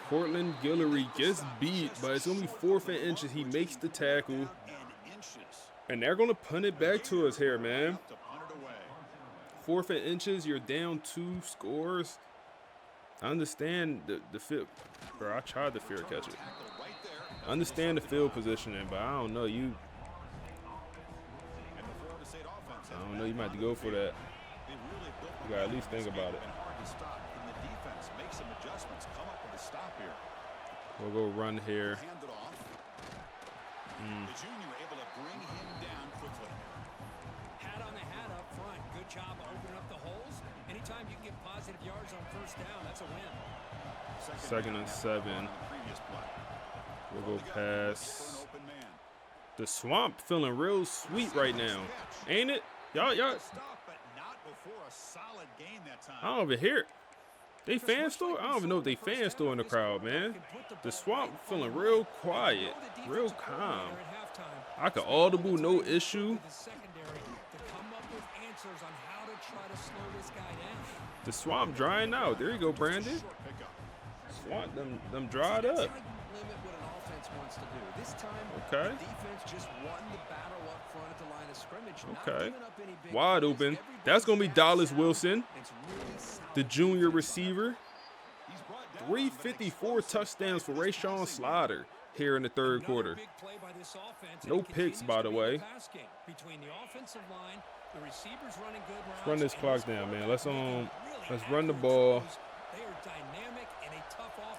Cortland Guillory gets beat, but it's only 4th and inches. He makes the tackle. And they're going to punt it back to us here, man. 4th and inches, you're down 2 scores. I understand the field. Bro, I tried to fair catch it. I understand the field positioning, but I don't know. You might have to go for that. You gotta at least think about it. We'll go run here. The junior able to bring him down quickly. Hat on the hat up front. Good job of opening up the holes. Anytime you can get positive yards on 1st down, that's a win. 2nd and 7. We'll go pass. The swamp feeling real sweet right now, ain't it? Y'all. I don't even hear it. They fan store? I don't even know if they fan store in the crowd, man. The Swamp feeling real quiet, real calm. I could audible, no issue. The Swamp drying out. There you go, Brandon. Swamp them dried up. Okay. Okay. Wide open. That's going to be Dallas Wilson, the junior receiver. 354 touchdowns for Rashawn Slater here in the third quarter. No picks, by the way. Let's run this clock down, man. Let's run the ball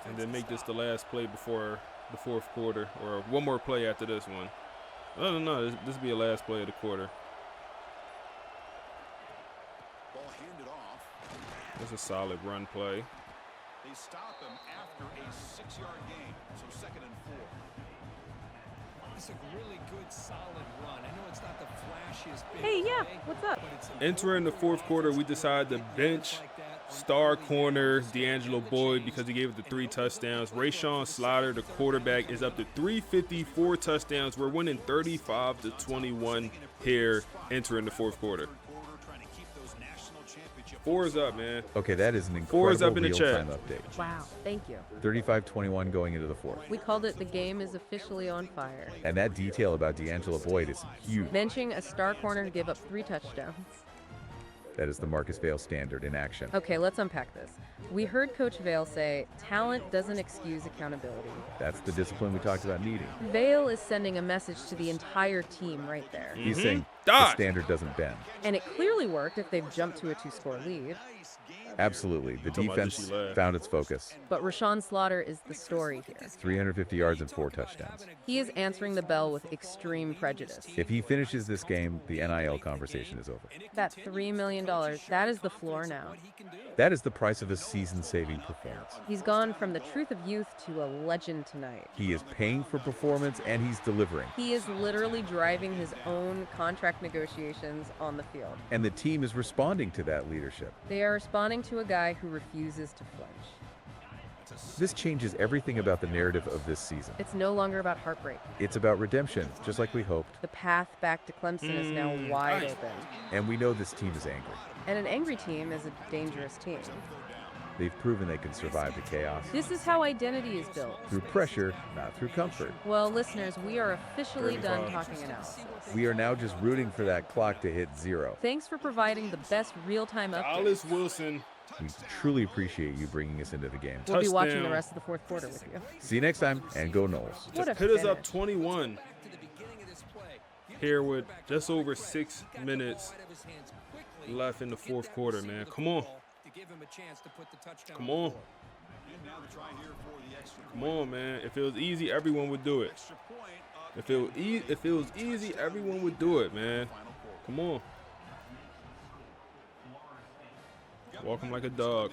and then make this the last play before the fourth quarter, or one more play after this one. No. This will be the last play of the quarter. That's a solid run play. They stop him after a 6-yard gain, so 2nd and 4. It's a really good, solid run. I know it's not the flashiest big Hey, yeah, play, what's up? but it's a Entering the fourth quarter, we decided to bench star corner D'Angelo Boyd because he gave it the 3 touchdowns. Rashawn Slater, the quarterback, is up to 354 touchdowns. We're winning 35-21 here entering the fourth quarter. 4 is up, man. Okay, that is an 4 is up incredible in the chat. real-time update. Wow, thank you. 35-21 going into the fourth. We called it "The game is officially on fire." And that detail about D'Angelo Boyd is huge. Benching a star corner to give up 3 touchdowns. That is the Marcus Vail standard in action. Okay, let's unpack this. We heard Coach Vail say, talent doesn't excuse accountability. That's the discipline we talked about needing. Vail is sending a message to the entire team right there. He's saying the standard doesn't bend. And it clearly worked if they've jumped to a 2-score lead. Absolutely. The defense found its focus. But Rashawn Slater is the story here. 350 yards and 4 touchdowns. He is answering the bell with extreme prejudice. If he finishes this game, the NIL conversation is over. That $3 million, that is the floor now. That is the price of a season-saving performance. He's gone from the truth of youth to a legend tonight. He is paying for performance, and he's delivering. He is literally driving his own contract negotiations on the field. And the team is responding to that leadership. They are responding to a guy who refuses to flinch. This changes everything about the narrative of this season. It's no longer about heartbreak. It's about redemption, just like we hoped. The path back to Clemson is now wide open. And we know this team is angry. And an angry team is a dangerous team. They've proven they can survive the chaos. This is how identity is built. Through pressure, not through comfort. Well, listeners, we are officially done talking analysis. We are now just rooting for that clock to hit 0. Thanks for providing the best real-time updates. Dallas Wilson. We truly appreciate you bringing us into the game. We'll be watching the rest of the fourth quarter with you. See you next time, and go Knowles. Just hit us up 21 here with just over 6 minutes left in the fourth quarter, man. Come on. Come on. Come on, man. If it was easy, everyone would do it. If it was easy, everyone would do it, man. Come on. Walk him like a dog.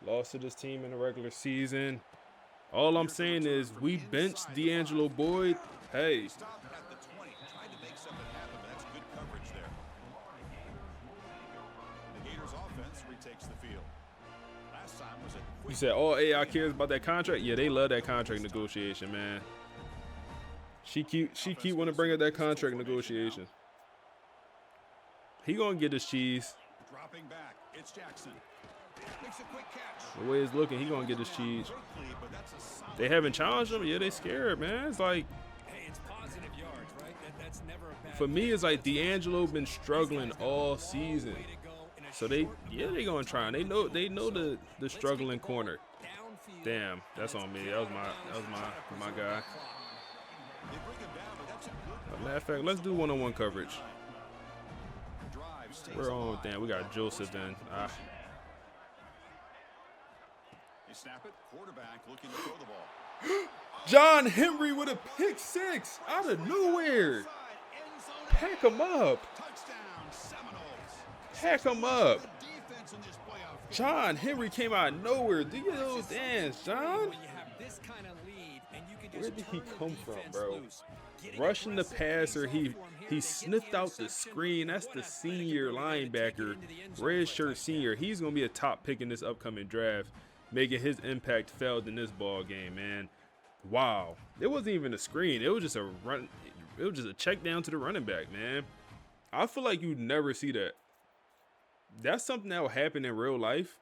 Lost to this team in the regular season. All I'm saying is we benched D'Angelo Boyd. Hey. You said all AI cares about that contract? Yeah, they love that contract negotiation, man. She keep want to bring up that contract negotiation. He gonna get his cheese. Dropping back, it's Jackson. Makes a quick catch. The way it's looking, he gonna get his cheese. They haven't challenged him. Yeah, they scared, man. It's like, Hey, it's positive yards, right? That's never a bad for me, it's like D'Angelo been struggling all season. So they gonna try. And they know the struggling corner. Damn, that's on me. That was my guy. Matter of fact, let's do one-on-one coverage. We're on. Damn, we got Joseph then. They snap it, quarterback looking to throw the ball. John Henry with a pick 6 out of nowhere. Pack him up. Pack him up. John Henry came out of nowhere. Do your little dance, John. Where did he come from, bro? rushing the passer. He sniffed out the screen. That's the senior linebacker, red shirt senior. He's gonna be a top pick in this upcoming draft, making his impact felt in this ball game, man. Wow, it wasn't even a screen. It was just a run. It was just a check down to the running back, man. I feel like you'd never see that. That's something that will happen in real life.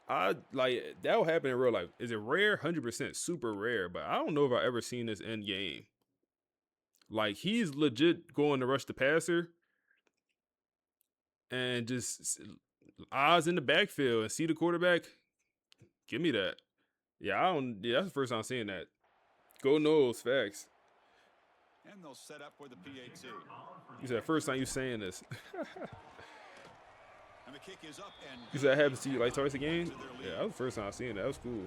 That will happen in real life. Is it rare? 100% super rare, but I don't know if I've ever seen this in game. Like, he's legit going to rush the passer and just eyes in the backfield and see the quarterback. Give me that. Yeah, that's the first time seeing that. Go Noles, facts. And they'll set up for the PAT. You said first time you saying this. And the kick is up and You said that happens to you like twice a game? Yeah, that was the first time I seen that. That was cool.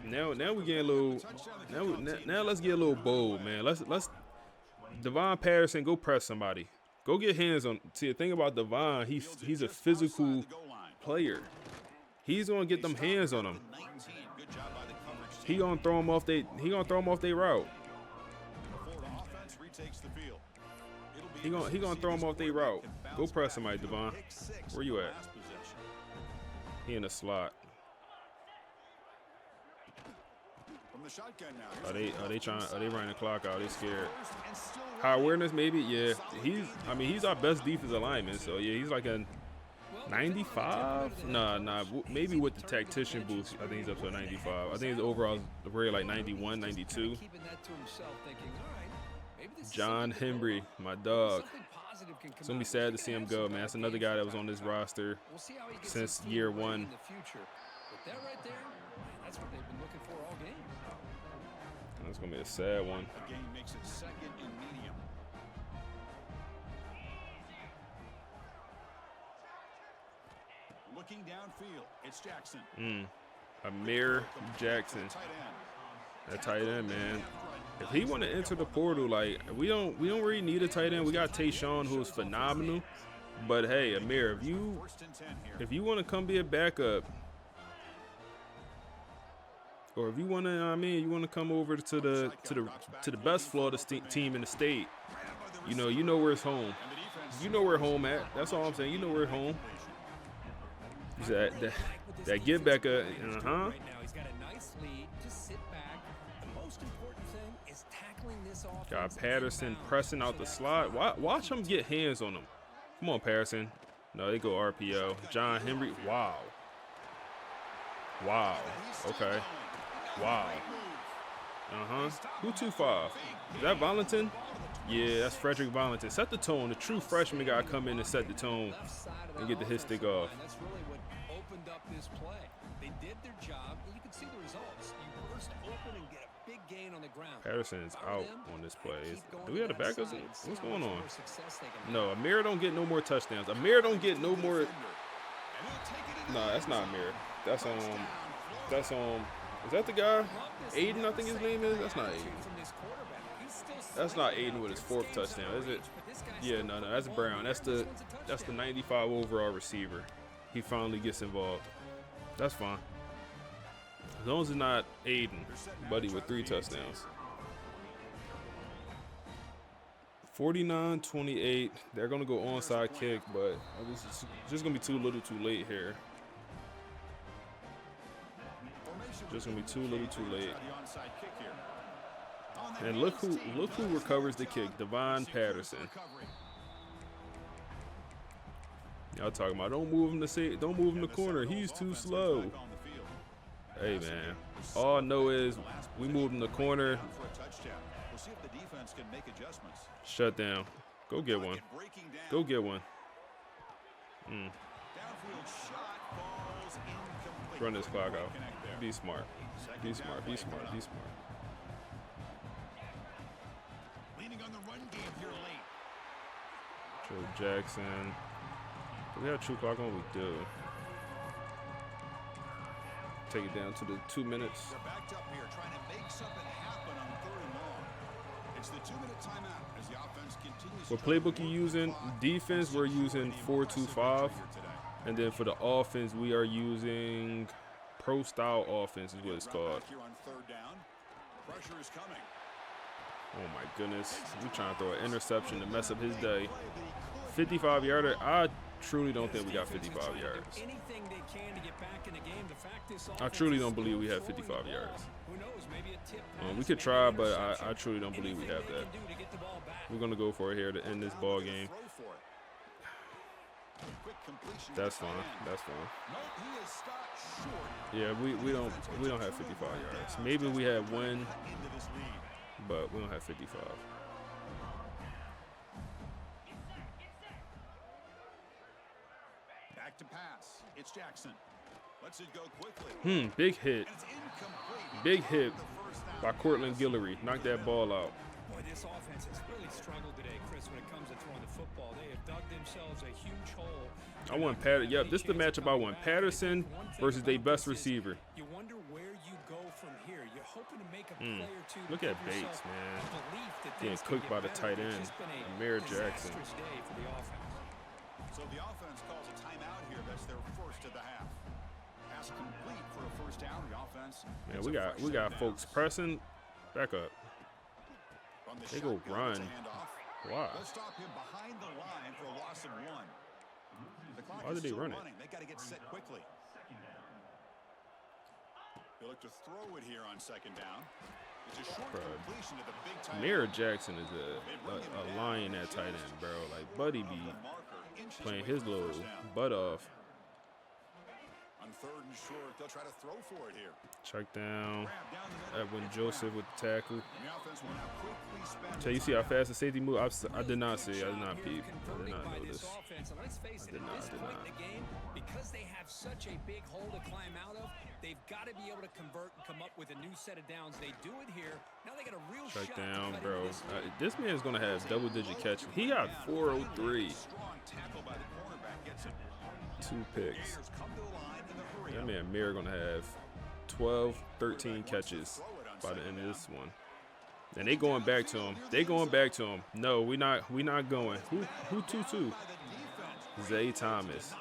Now we getting a little. Now let's get a little bold, man. Let's Devon Patterson, go press somebody. Go get hands on. See, the thing about Devon, he's a physical player. He's gonna get them hands on him. He gonna throw him off they route. He gonna throw him off they route. Go press somebody, Devon. Where you at? He in the slot. Are they running the clock out? They scared. High awareness, maybe. Yeah, he's our best defensive lineman. So yeah, he's like a 95. Nah. Maybe with the tactician boost, I think he's up to a 95. I think his overall rate like 91, 92. John Henry, my dog. It's gonna be sad to see him go, man. That's another guy that was on this roster since year one. That's what they've been looking for all game. That's gonna be a sad one. The game makes it second and medium. Looking downfield, it's Jackson. Amir Jackson. That tight end, man. If he want to enter the portal, like we don't really need a tight end. We got Tayshawn, who's phenomenal. But hey, Amir, if you want to come be a backup, or if you want to, you want to come over to the best Florida team in the state, you know where it's home. You know where home at. That's all I'm saying. You know where home. That give back Right now, he's got a nice lead. Just sit back. The most important thing is tackling this offense. Got Patterson pressing out the slot. Watch him get hands on him. Come on, Patterson. No, they go RPO. John Henry. Wow. Okay. Wow. Who 2-5? Is that Valentin? Yeah, that's Frederick Valentin. Set the tone. The true freshman guy come in and set the tone and get the hit stick off. That's really what opened up this play. They did their job, and you can see the results. You burst open and get a big gain on the ground. Patterson is out on this play. Do we have the backups? What's going on? No, Amir don't get no more touchdowns. Amir don't get no more. Nah, that's not Amir. That's is that the guy? Aiden, I think his name is. That's not Aiden. That's not Aiden with his fourth touchdown, is it? Yeah, no, that's Brown. That's the 95 overall receiver. He finally gets involved. That's fine. As long as it's not Aiden, buddy with 3 touchdowns. 49-28. They're gonna go onside kick, but it's just gonna be too little, too late here. Just gonna be too little, too late. And look who recovers the kick, Devon Patterson. Y'all talking about don't move him to corner. He's too slow. Hey man, all I know is we move him to corner. Shut down. Go get one. Go get one. Run this clock out. Be smart. Be smart. Be smart. Be smart. Leaning on the run game here late. Joe Jackson. Do we have true clock on? We do. Take it down to the 2 minutes. They're backed up here, trying to make something happen on 3rd and long. It's the 2-minute timeout as the offense continues. What playbook you using? Defense, we're using 4-2-5. And then for the offense, we are using pro-style offense is what it's called. Here on 3rd down. Pressure is coming. Oh my goodness. We trying to throw an interception to mess up his day. 55-yarder. I truly don't think we got 55 yards. I truly don't believe we have 55 yards. We could try, but I truly don't believe we have that. We're going to go for it here to end this ball game. That's fine. That's fine. Yeah, we don't have 55 yards. Maybe we have one, but we don't have 55. Back to pass. It's Jackson. Lets it go quickly. Big hit. Big hit by Cortland Guillory. Knocked that ball out. Boy, this offense has really struggled today, Chris, when it comes to throwing the football. They have dug themselves a huge hole. I want Patterson. Yep, this is the matchup I want. Patterson versus their best receiver. You wonder where you go from here. You're hoping to make a play or two. Look at Bates, man. Getting cooked by the tight end, Amir Jackson. So the offense calls a timeout here. That's their first of the half. Pass complete for a first down. The offense. Man, we got folks pressing. Back up. They go run. Why? They'll stop him behind the line for a loss of 1. The clock Why did they run it? They got to get set quickly. They look to throw it here on second down. It's a short completion to the big tight end. Amir Jackson is a lion at tight end, bro. Like Buddy be playing his little butt off. On third and short, they'll try to throw for it here. Check down. Edwin Joseph with the tackle. So you see how fast the safety move? I did not see. I did not peep. I did not notice. I did not. Because they have such a big hole to climb out of, they've got to be able to convert and come up with a new set of downs. They do it here. Now they got a real Check shot down, to cut bro. into this lead. This man's gonna have double-digit catches. He got 403. 2 picks. That man Amir gonna have 12, 13 catches by the end of this one. And they going back to him. They going back to him. No, we not going. Who 2-2? Zay Thomas.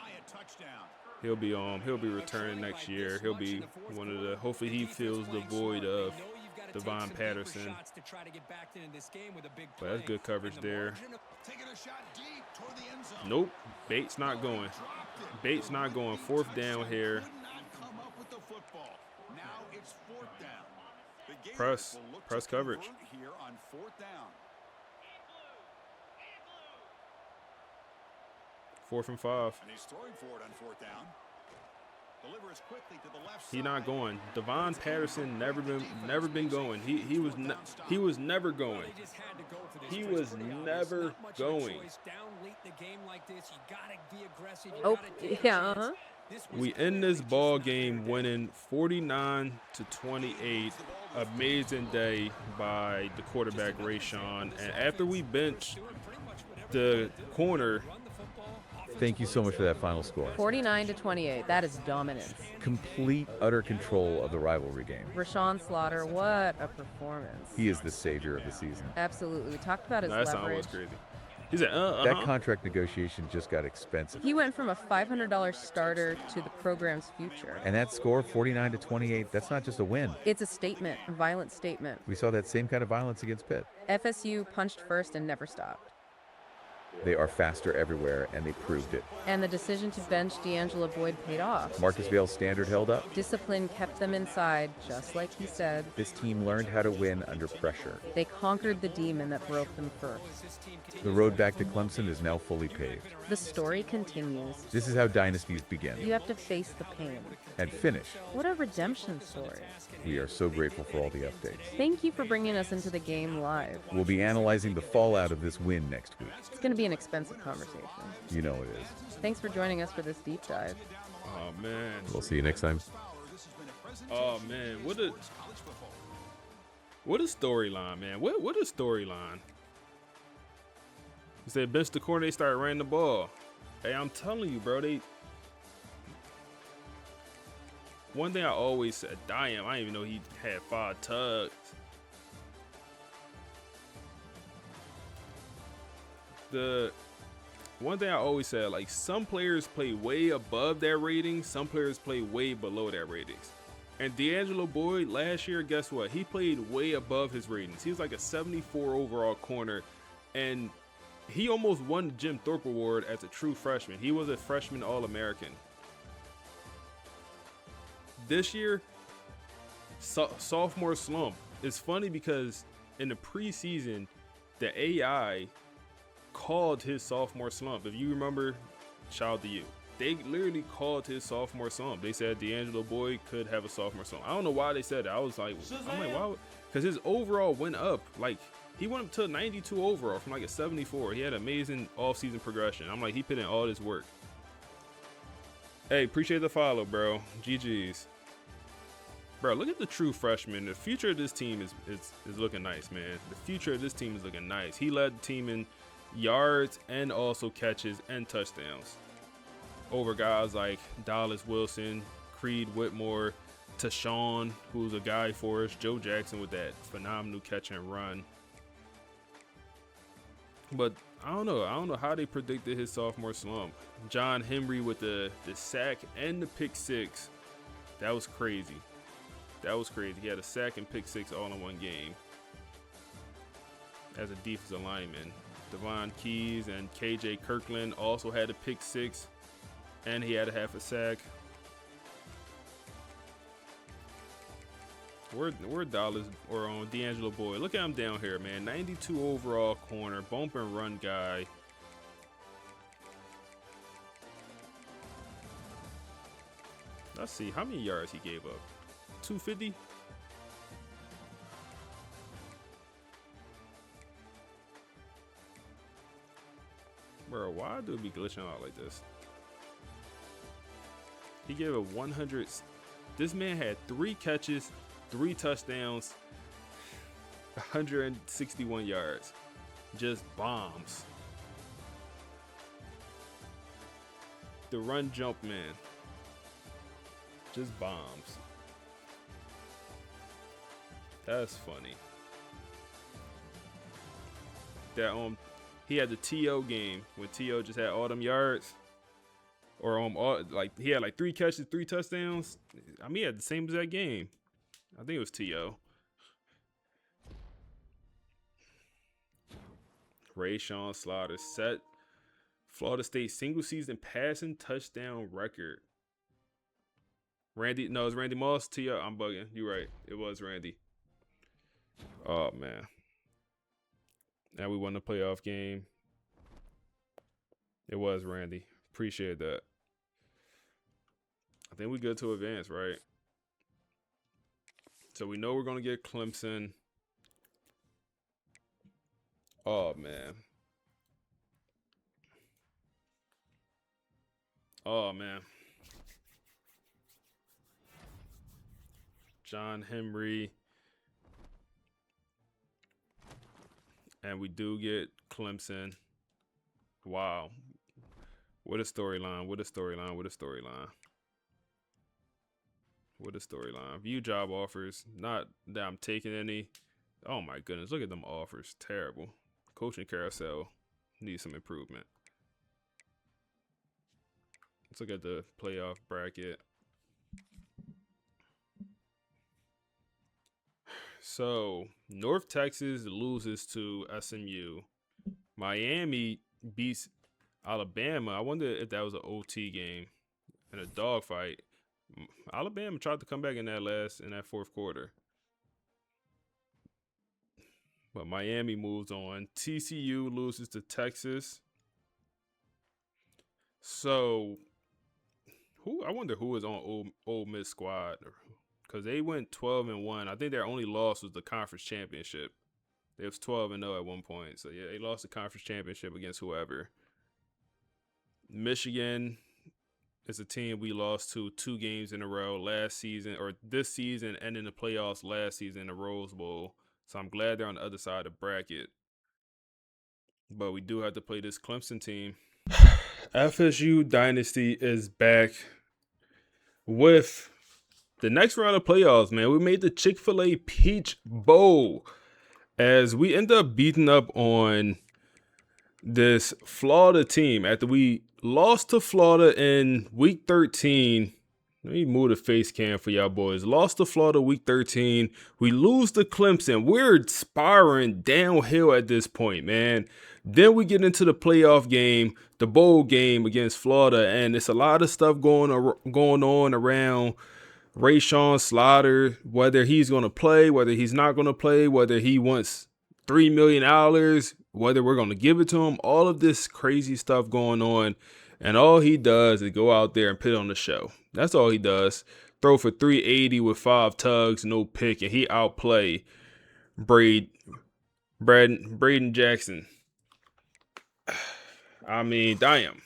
He'll be returning next year. He'll be one of the. Hopefully he fills the void of Devon Patterson. But that's good coverage there. Nope. Bates not going. Bates not going. 4th down here. Press coverage. 4th and 5. And he's throwing for it on 4th down. Delivers quickly to the left He not going. Devon Patterson never been going. He was never going. He was never going. Oh, yeah. We end this ball game winning 49-28. Amazing day by the quarterback Rayshawn. And after we bench the corner. Thank you so much for that final score. 49-28. That is dominance. Complete, utter control of the rivalry game. Rashawn Slaughter, what a performance. He is the savior of the season. Absolutely. We talked about his That leverage. sound was crazy. He said, That contract negotiation just got expensive. He went from a $500 starter to the program's future. And that score, 49-28, that's not just a win. It's a statement, a violent statement. We saw that same kind of violence against Pitt. FSU punched first and never stopped. They are faster everywhere, and they proved it. And the decision to bench D'Angelo Boyd paid off. Marcus Vail's standard held up. Discipline kept them inside, just like he said. This team learned how to win under pressure. They conquered the demon that broke them first. The road back to Clemson is now fully paved. The story continues. This is how dynasties begin. You have to face the pain. And finish. What a redemption story. We are so grateful for all the updates. Thank you for bringing us into the game live. We'll be analyzing the fallout of this win next week. It's going to be an expensive conversation. You know it is. Thanks for joining us for this deep dive. Oh, man. We'll see you next time. Oh, man. What a storyline, man. What a storyline. You said bench the corner, they started running the ball. Hey, I'm telling you, bro, one thing I always said, damn, I didn't even know he had 5 tugs. The one thing I always said, like, some players play way above their ratings, some players play way below their ratings. And D'Angelo Boyd last year, guess what? He played way above his ratings. He was like a 74 overall corner, and he almost won the Jim Thorpe Award as a true freshman. He was a freshman All-American. This year, sophomore slump. It's funny because in the preseason, the AI called his sophomore slump. If you remember, shout out to you. They literally called his sophomore slump. They said D'Angelo Boyd could have a sophomore slump. I don't know why they said that. I was like, why? Because his overall went up. Like, he went up to 92 overall from like a 74. He had amazing offseason progression. I'm like, he put in all this work. Hey, appreciate the follow, bro. GG's. Bro, look at the true freshman. The future of this team is looking nice, man. The future of this team is looking nice. He led the team in yards and also catches and touchdowns over guys like Dallas Wilson, Creed Whitmore, Tashawn, who's a guy for us, Joe Jackson with that phenomenal catch and run. But I don't know how they predicted his sophomore slump. John Henry with the sack and the pick six. That was crazy. That was crazy. He had a sack and pick six all in one game as a defensive lineman. Devon Keys and KJ Kirkland also had a pick six, and he had a half a sack. Where Dallas or on D'Angelo Boyd? Look at him down here, man. 92 overall corner, bump and run guy. Let's see how many yards he gave up. 250. Bro, why do it be glitching out like this? He gave a 100. This man had 3 catches, 3 touchdowns, 161 yards. Just bombs. The run jump man. Just bombs. That's funny. That he had the TO game when TO just had all them yards. Or like he had like 3 catches, 3 touchdowns. I mean, he had the same exact game. I think it was TO. Rayshawn Slaughter set Florida State single season passing touchdown record. Randy, no, it's Randy Moss. TO, I'm bugging. You're right. It was Randy. Oh man. Now we won the playoff game. It was Randy. Appreciate that. I think we good to advance, right? So we know we're gonna get Clemson. Oh man. Oh man. John Henry. And we do get Clemson. Wow. What a storyline. What a storyline. What a storyline. What a storyline. View job offers. Not that I'm taking any. Oh my goodness. Look at them offers. Terrible. Coaching carousel needs some improvement. Let's look at the playoff bracket. So, North Texas loses to SMU. Miami beats Alabama. I wonder if that was an OT game and a dogfight. Alabama tried to come back in that fourth quarter. But Miami moves on. TCU loses to Texas. So, I wonder who is on Ole Miss squad. Because they went 12-1. I think their only loss was the conference championship. They was 12-0 at one point. So, yeah, they lost the conference championship against whoever. Michigan is a team we lost to 2 games in a row last season, or this season, and in the playoffs last season in the Rose Bowl. So, I'm glad they're on the other side of the bracket. But we do have to play this Clemson team. FSU Dynasty is back with the next round of playoffs, man. We made the Chick-fil-A Peach Bowl as we end up beating up on this Florida team after we lost to Florida in week 13 Let me move the face cam for y'all boys. Lost to Florida week 13. We lose to Clemson. We're spiraling downhill at this point, man. Then we get into the playoff game, the bowl game against Florida, and it's a lot of stuff going on around Rayshawn Slaughter, whether he's going to play, whether he's not going to play, whether he wants $3 million, whether we're going to give it to him, all of this crazy stuff going on. And all he does is go out there and put on the show. That's all he does. Throw for 380 with 5 tugs, no pick, and he outplay Braden Jackson. I mean, damn.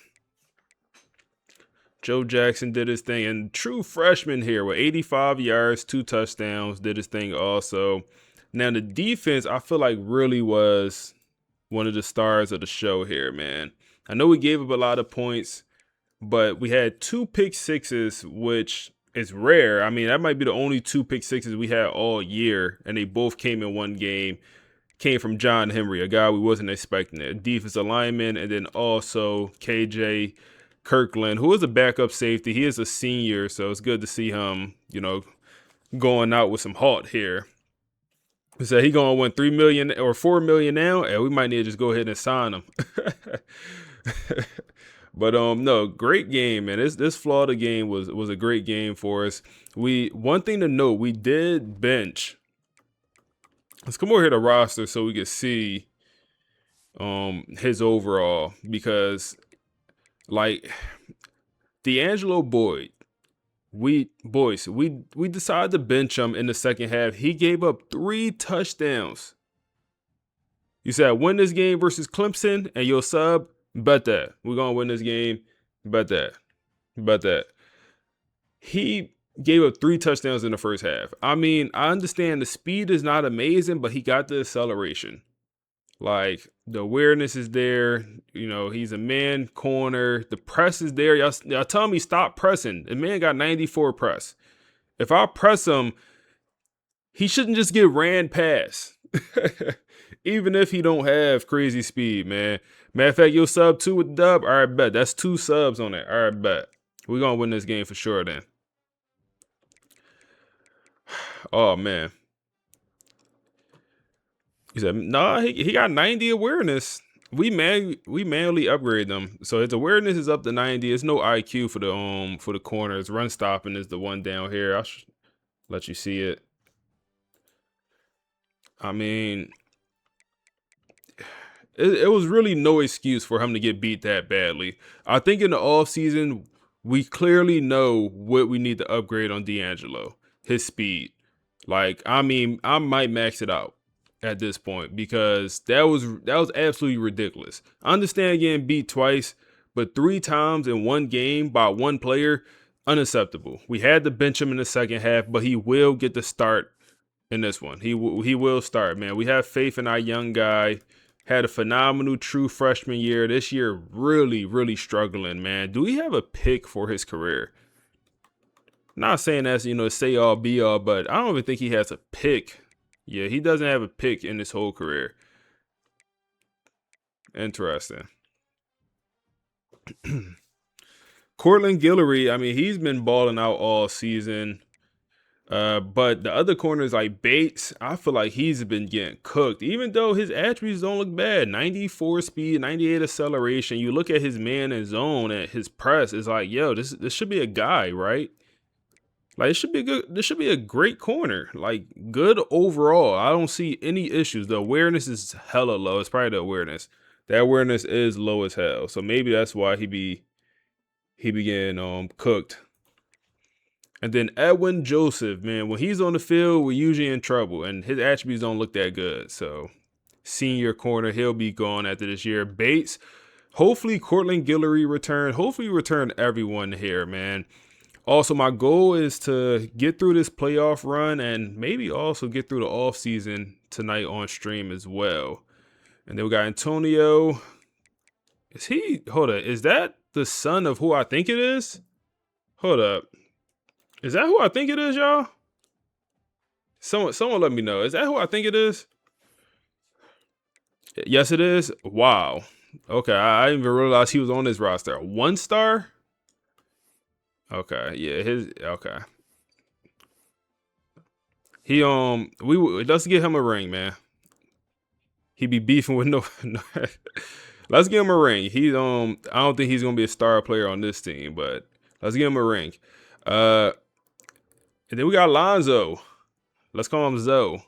Joe Jackson did his thing, and true freshman here with 85 yards, 2 touchdowns, did his thing also. Now, the defense, I feel like really was one of the stars of the show here, man. I know we gave up a lot of points, but we had 2 pick sixes, which is rare. I mean, that might be the only 2 pick sixes we had all year, and they both came in one game. Came from John Henry, a guy we wasn't expecting it. Defensive lineman, and then also KJ Kirkland, who is a backup safety. He is a senior, so it's good to see him, going out with some heart here. So he gonna win $3 million or $4 million now, and we might need to just go ahead and sign him. But no, great game, man. This Florida game was a great game for us. One thing to note, we did bench. Let's come over here to roster so we can see his overall, because like D'Angelo Boyd, we decided to bench him in the second half. He gave up 3 touchdowns. You said win this game versus Clemson and you'll sub. Bet that we're gonna win this game. Bet that. He gave up 3 touchdowns in the first half. I mean, I understand the speed is not amazing, but he got the acceleration. Like, the awareness is there. He's a man corner. The press is there. Y'all tell me stop pressing. The man got 94 press. If I press him, he shouldn't just get ran past. Even if he don't have crazy speed, man. Matter of fact, you'll sub 2 with the dub. All right, bet. That's 2 subs on it. All right, bet. We're going to win this game for sure then. Oh, man. He said, nah, he got 90 awareness. We manually upgrade them. So his awareness is up to 90. It's no IQ for the corners. Run stopping is the one down here. I'll let you see it. I mean, it was really no excuse for him to get beat that badly. I think in the offseason, we clearly know what we need to upgrade on D'Angelo. His speed. Like, I mean, I might max it out at this point, because that was absolutely ridiculous. I understand getting beat twice, but 3 times in one game by one player, unacceptable. We had to bench him in the second half, but he will get the start in this one. He will start, man. We have faith in our young guy. Had a phenomenal true freshman year. This year, really, really struggling, man. Do we have a pick for his career? Not saying that's, say all be all, but I don't even think he has a pick. Yeah, he doesn't have a pick in his whole career. Interesting. Cortland Guillory, I mean, he's been balling out all season. But the other corners like Bates, I feel like he's been getting cooked, even though his attributes don't look bad. 94 speed, 98 acceleration. You look at his man and zone and his press, it's like, yo, this should be a guy, right? Like, it should be good. This should be a great corner. Like, good overall. I don't see any issues. The awareness is hella low. It's probably the awareness. That awareness is low as hell. So maybe that's why he be getting cooked. And then Edwin Joseph, man, when he's on the field, we're usually in trouble, and his attributes don't look that good. So, senior corner, he'll be gone after this year. Bates, hopefully Cortland Guillory return. Hopefully return everyone here, man. Also, my goal is to get through this playoff run and maybe also get through the offseason tonight on stream as well. And then we got Antonio. Hold up, is that the son of who I think it is? Hold up. Is that who I think it is, y'all? Someone let me know. Is that who I think it is? Yes, it is. Wow. Okay, I didn't even realize he was on this roster. 1 star? Okay, yeah, okay. Let's get him a ring, man. He be beefing with no. Let's give him a ring. I don't think he's gonna be a star player on this team, but let's give him a ring. Uh, and then we got Lonzo. Let's call him Zoe.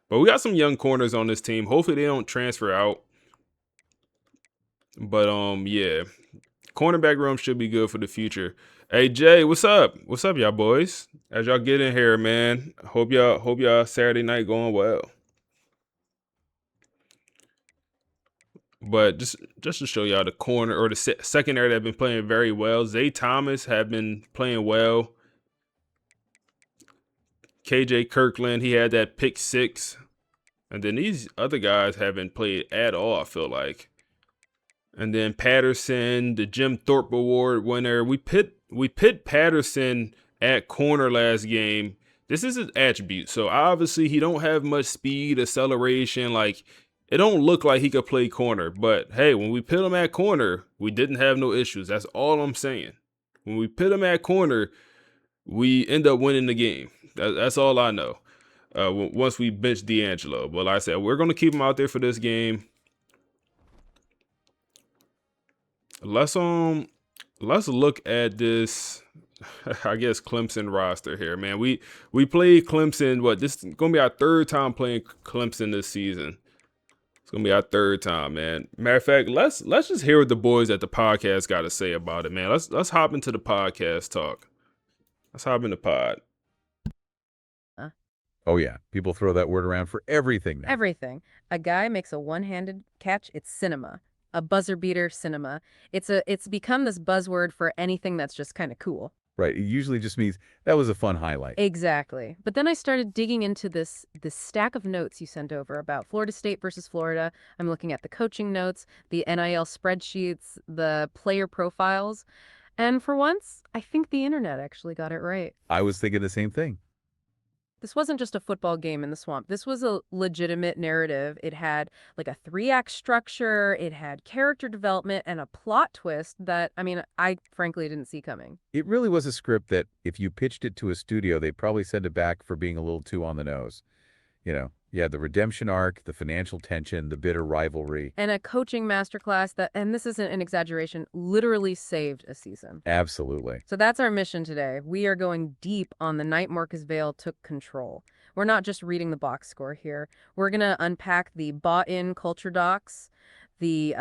But we got some young corners on this team. Hopefully they don't transfer out. But yeah, cornerback room should be good for the future. Hey Jay, what's up? What's up, y'all boys? As y'all get in here, man. Hope y'all Saturday night going well. But just to show y'all the corner or the secondary that have been playing very well. Zay Thomas have been playing well. KJ Kirkland, he had that pick six. And then these other guys haven't played at all, I feel like. And then Patterson, the Jim Thorpe Award winner. We pit Patterson at corner last game. This is his attribute. So obviously he don't have much speed, acceleration. Like, it don't look like he could play corner. But hey, when we pit him at corner, we didn't have no issues. That's all I'm saying. When we pit him at corner, we end up winning the game. That's all I know. Once we bench D'Angelo. But like I said, we're going to keep him out there for this game. Let's look at this, I guess, Clemson roster here, man. We played Clemson. This is gonna be our third time playing Clemson this season. It's gonna be our third time, man. Matter of fact, let's just hear what the boys at the podcast got to say about it, man. Let's hop into the podcast talk. Let's hop in the pod. Oh yeah, people throw that word around for everything now. Everything. A guy makes a one-handed catch, it's cinema. A buzzer beater cinema. It's become this buzzword for anything that's just kind of cool. Right. It usually just means that was a fun highlight. Exactly. But then I started digging into this stack of notes you sent over about Florida State versus Florida. I'm looking at the coaching notes, the NIL spreadsheets, the player profiles. And for once, I think the internet actually got it right. I was thinking the same thing. This wasn't just a football game in the swamp. This was a legitimate narrative. It had like a 3-act structure. It had character development and a plot twist that, I mean, I frankly didn't see coming. It really was a script that if you pitched it to a studio, they'd probably send it back for being a little too on the nose. You know, yeah, the redemption arc, the financial tension, the bitter rivalry. And a coaching masterclass that, and this isn't an exaggeration, literally saved a season. Absolutely. So that's our mission today. We are going deep on the night Marcus Vail took control. We're not just reading the box score here. We're going to unpack the bought-in culture docs, the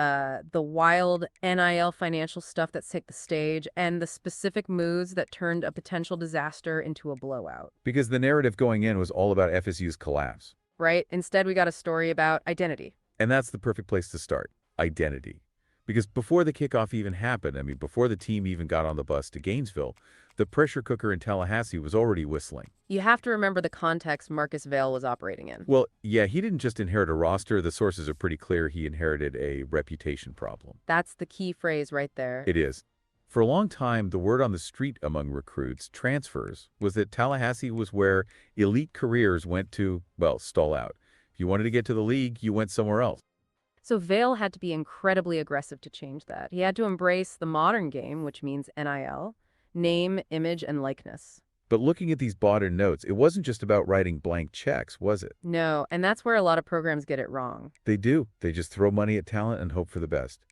wild NIL financial stuff that's take the stage, and the specific moves that turned a potential disaster into a blowout. Because the narrative going in was all about FSU's collapse. Right? Instead, we got a story about identity. And that's the perfect place to start. Identity. Because before the kickoff even happened, I mean, before the team even got on the bus to Gainesville, the pressure cooker in Tallahassee was already whistling. You have to remember the context Marcus Vail was operating in. Well, yeah, he didn't just inherit a roster. The sources are pretty clear. He inherited a reputation problem. That's the key phrase right there. It is. For a long time, the word on the street among recruits, transfers, was that Tallahassee was where elite careers went to, well, stall out. If you wanted to get to the league, you went somewhere else. So Vail had to be incredibly aggressive to change that. He had to embrace the modern game, which means NIL, name, image, and likeness. But looking at these bought-in notes, it wasn't just about writing blank checks, was it? No, and that's where a lot of programs get it wrong. They do. They just throw money at talent and hope for the best.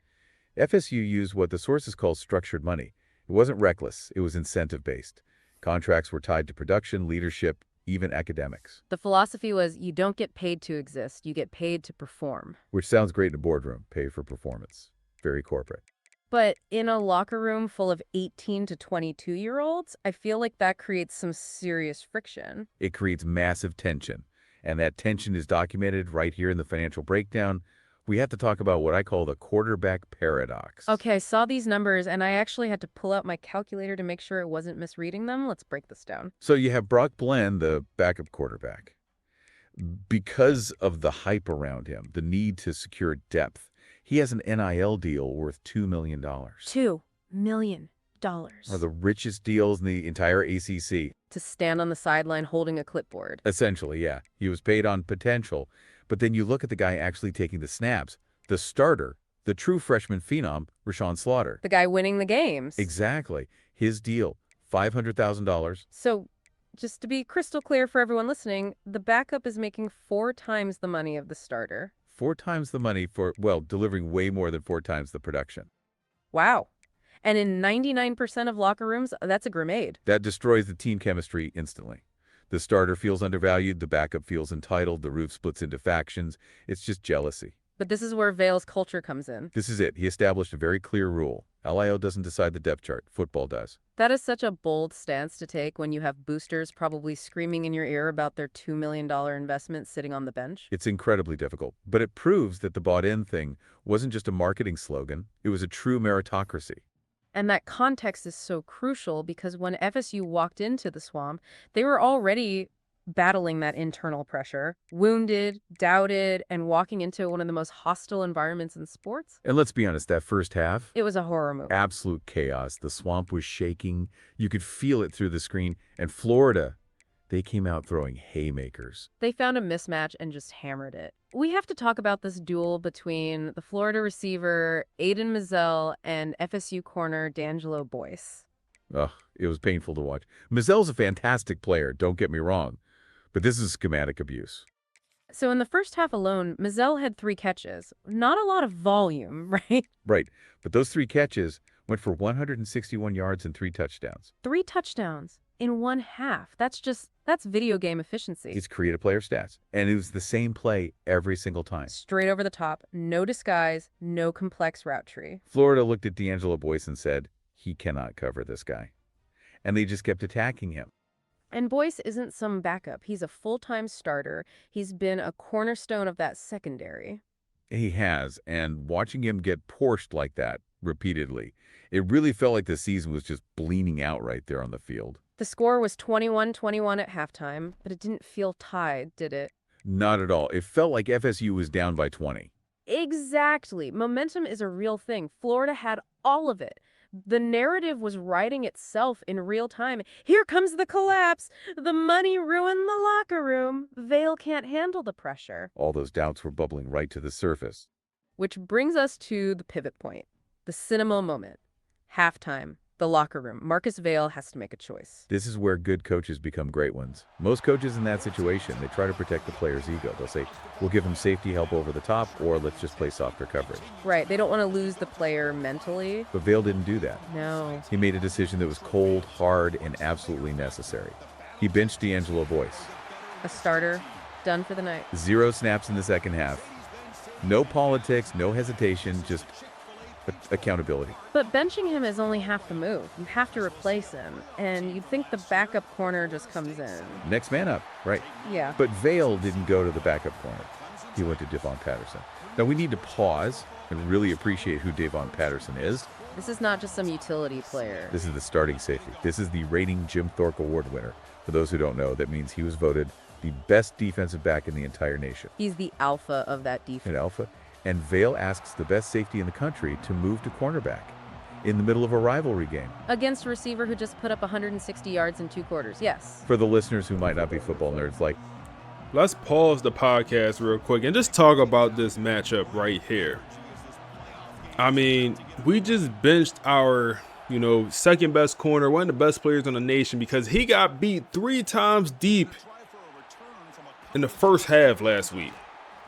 FSU used what the sources call structured money. It wasn't reckless. It was incentive-based. Contracts were tied to production, leadership, even academics. The philosophy was you don't get paid to exist, you get paid to perform. Which sounds great in a boardroom, pay for performance. Very corporate. But in a locker room full of 18 to 22-year-olds, I feel like that creates some serious friction. It creates massive tension. And that tension is documented right here in the financial breakdown. We have to talk about what I call the quarterback paradox. Okay, I saw these numbers, and I actually had to pull out my calculator to make sure it wasn't misreading them. Let's break this down. So you have Brock Glenn, the backup quarterback. Because of the hype around him, the need to secure depth, he has an NIL deal worth $2 million. $2 million. One of the richest deals in the entire ACC. To stand on the sideline holding a clipboard. Essentially, yeah. He was paid on potential. But then you look at the guy actually taking the snaps, the starter, the true freshman phenom, Rashawn Slaughter. The guy winning the games. Exactly. His deal, $500,000. So, just to be crystal clear for everyone listening, the backup is making 4 times the money of the starter. 4 times the money for, well, delivering way more than 4 times the production. Wow. And in 99% of locker rooms, that's a grenade. That destroys the team chemistry instantly. The starter feels undervalued, the backup feels entitled, the roof splits into factions. It's just jealousy. But this is where Vale's culture comes in. This is it. He established a very clear rule. LIO doesn't decide the depth chart. Football does. That is such a bold stance to take when you have boosters probably screaming in your ear about their $2 million investment sitting on the bench. It's incredibly difficult, but it proves that the bought-in thing wasn't just a marketing slogan. It was a true meritocracy. And that context is so crucial because when FSU walked into the swamp, they were already battling that internal pressure, wounded, doubted, and walking into one of the most hostile environments in sports. And let's be honest, that first half, It was a horror movie. absolute chaos. The swamp was shaking. You could feel it through the screen. And Florida, they came out throwing haymakers. They found a mismatch and just hammered it. We have to talk about this duel between the Florida receiver, Aiden Mazzell, and FSU corner, D'Angelo Boyce. Ugh, it was painful to watch. Mazzell's a fantastic player, don't get me wrong, but this is schematic abuse. So in the first half alone, Mazzell had 3 catches. Not a lot of volume, right? Right, but those 3 catches went for 161 yards and 3 touchdowns. 3 touchdowns in one half. That's video game efficiency. It's creative player stats, and it was the same play every single time. Straight over the top, no disguise, no complex route tree. Florida looked at D'Angelo Boyce and said, he cannot cover this guy. And they just kept attacking him. And Boyce isn't some backup. He's a full-time starter. He's been a cornerstone of that secondary. He has, and watching him get porshed like that repeatedly, it really felt like the season was just bleeding out right there on the field. The score was 21-21 at halftime, but it didn't feel tied, did it? Not at all. It felt like FSU was down by 20. Exactly. Momentum is a real thing. Florida had all of it. The narrative was writing itself in real time. Here comes the collapse. The money ruined the locker room. Vale can't handle the pressure. All those doubts were bubbling right to the surface. Which brings us to the pivot point, the cinema moment. Halftime, the locker room. Marcus Vale has to make a choice. This is where good coaches become great ones. Most coaches in that situation, they try to protect the player's ego. They'll say, we'll give him safety help over the top, or let's just play softer coverage. Right, they don't want to lose the player mentally. But Vale didn't do that. No. He made a decision that was cold, hard, and absolutely necessary. He benched D'Angelo Boyce. A starter, done for the night. 0 snaps in the second half. No politics, no hesitation, just accountability. But benching him is only half the move. You have to replace him, and you'd think the backup corner just comes in. Next man up, right? Yeah. But Vale didn't go to the backup corner. He went to Devon Patterson. Now we need to pause and really appreciate who Devon Patterson is. This is not just some utility player. This is the starting safety. This is the reigning Jim Thorpe Award winner. For those who don't know, that means he was voted the best defensive back in the entire nation. He's the alpha of that defense. An alpha. And Vale asks the best safety in the country to move to cornerback in the middle of a rivalry game. Against a receiver who just put up 160 yards in 2 quarters, yes. For the listeners who might not be football nerds, like, let's pause the podcast real quick and just talk about this matchup right here. I mean, we just benched our, second best corner, one of the best players in the nation, because he got beat 3 times deep in the first half last week.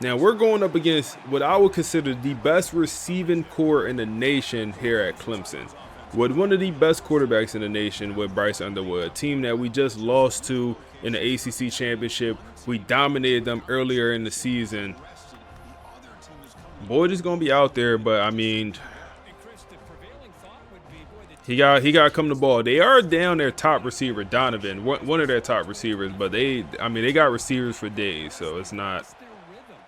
Now, we're going up against what I would consider the best receiving core in the nation here at Clemson, with one of the best quarterbacks in the nation with Bryce Underwood, a team that we just lost to in the ACC championship. We dominated them earlier in the season. Boyd is going to be out there, but I mean, he got to come to ball. They are down their top receiver, Donovan, one of their top receivers, but they got receivers for days, so it's not.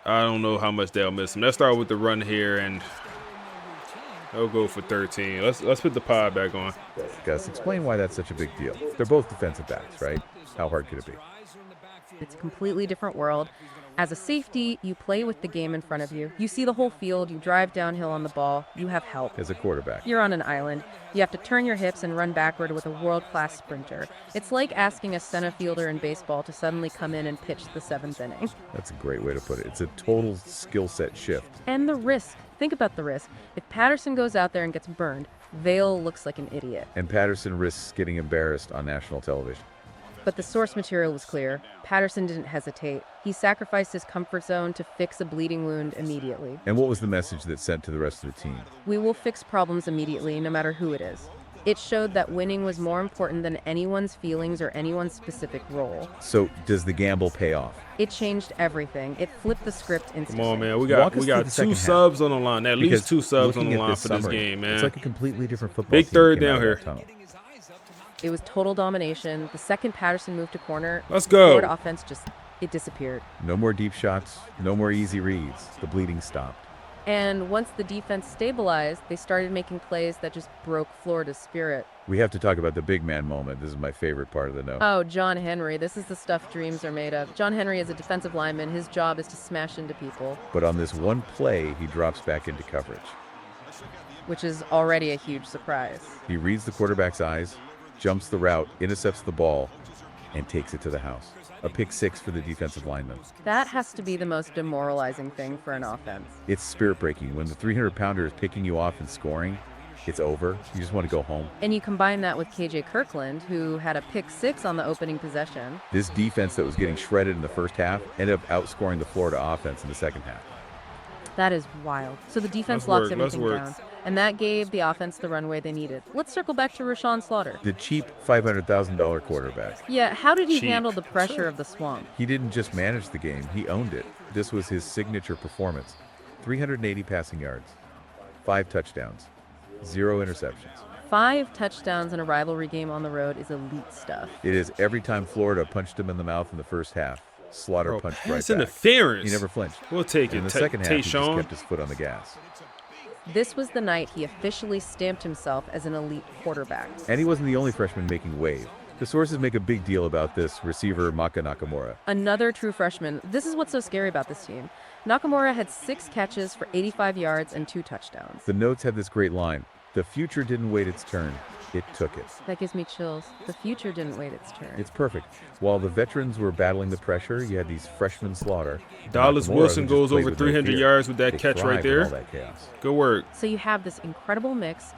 I don't know how much they'll miss him. Let's start with the run here, and they'll go for 13. Let's put the pod back on. Gus, explain why that's such a big deal. They're both defensive backs, right? How hard could it be? It's a completely different world. As a safety, you play with the game in front of you. You see the whole field. You drive downhill on the ball. You have help. As a quarterback, You're on an island. You have to turn your hips and run backward with a world-class sprinter. It's like asking a center fielder in baseball to suddenly come in and pitch the 7th inning. That's a great way to put it. It's a total skill set shift. And the risk. Think about the risk. If Patterson goes out there and gets burned, Vale looks like an idiot. And Patterson risks getting embarrassed on national television. But the source material was clear. Patterson didn't hesitate. He sacrificed his comfort zone to fix a bleeding wound immediately. And what was the message that sent to the rest of the team? We will fix problems immediately, no matter who it is. It showed that winning was more important than anyone's feelings or anyone's specific role. So, does the gamble pay off? It changed everything. It flipped the script instantly. Come on, man. We got two subs on the line. At least two subs on the line for this game, man. It's like a completely different football Big team third came out down of here. that tunnel. It was total domination. The second Patterson moved to corner, Let's go. Florida offense it disappeared. No more deep shots, no more easy reads. The bleeding stopped. And once the defense stabilized, they started making plays that just broke Florida's spirit. We have to talk about the big man moment. This is my favorite part of the note. Oh, John Henry. This is the stuff dreams are made of. John Henry is a defensive lineman. His job is to smash into people. But on this one play, he drops back into coverage. Which is already a huge surprise. He reads the quarterback's eyes, jumps the route, intercepts the ball, and takes it to the house. A pick six for the defensive lineman. That has to be the most demoralizing thing for an offense. It's spirit-breaking. When the 300-pounder is picking you off and scoring, it's over. You just want to go home. And you combine that with KJ Kirkland, who had a pick six on the opening possession. This defense that was getting shredded in the first half ended up outscoring the Florida offense in the second half. That is wild. So the defense locks everything down. And that gave the offense the runway they needed. Let's circle back to Rashawn Slaughter. The cheap $500,000 quarterback. Yeah, how did he handle the pressure of the swamp? He didn't just manage the game, he owned it. This was his signature performance. 380 passing yards, 5 touchdowns, 0 interceptions. 5 touchdowns in a rivalry game on the road is elite stuff. It is every time Florida punched him in the mouth in the first half. Slaughter punched right back. Interference. He never flinched. We'll take it. In the second half, he just kept his foot on the gas. This was the night he officially stamped himself as an elite quarterback. And he wasn't the only freshman making wave. The sources make a big deal about this receiver, Maka Nakamura. Another true freshman. This is what's so scary about this team. Nakamura had 6 catches for 85 yards and 2 touchdowns. The notes have this great line. The future didn't wait its turn. It took it. That gives me chills. The future didn't wait its turn. It's perfect. While the veterans were battling the pressure, you had these freshmen slaughter. Dallas Nakamura, Wilson who just goes over played with 300 yards with that They catch thrived right there. with all that chaos. Good work. So you have this incredible mix,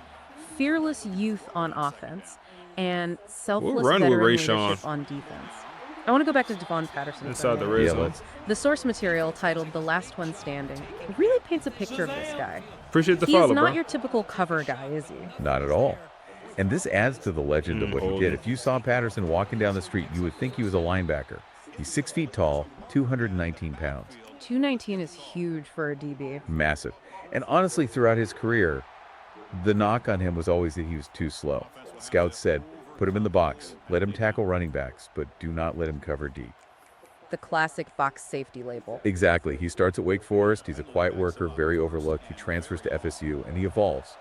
fearless youth on offense, and selfless run with veteran Rayshawn. leadership on defense. I want to go back to Devon Patterson. Inside the for a red minute. zone. The source material titled "The Last One Standing" really paints a picture of this guy. Appreciate the He's follow, not bro. your typical cover guy, is he? Not at all. And this adds to the legend of what he hold did. it. If you saw Patterson walking down the street, you would think he was a linebacker. He's 6 feet tall, 219 pounds. 219 is huge for a DB. Massive. And honestly, throughout his career, the knock on him was always that he was too slow. Scouts said, put him in the box, let him tackle running backs, but do not let him cover deep. The classic box safety label. Exactly. He starts at Wake Forest. He's a quiet worker, very overlooked. He transfers to FSU, and he evolves.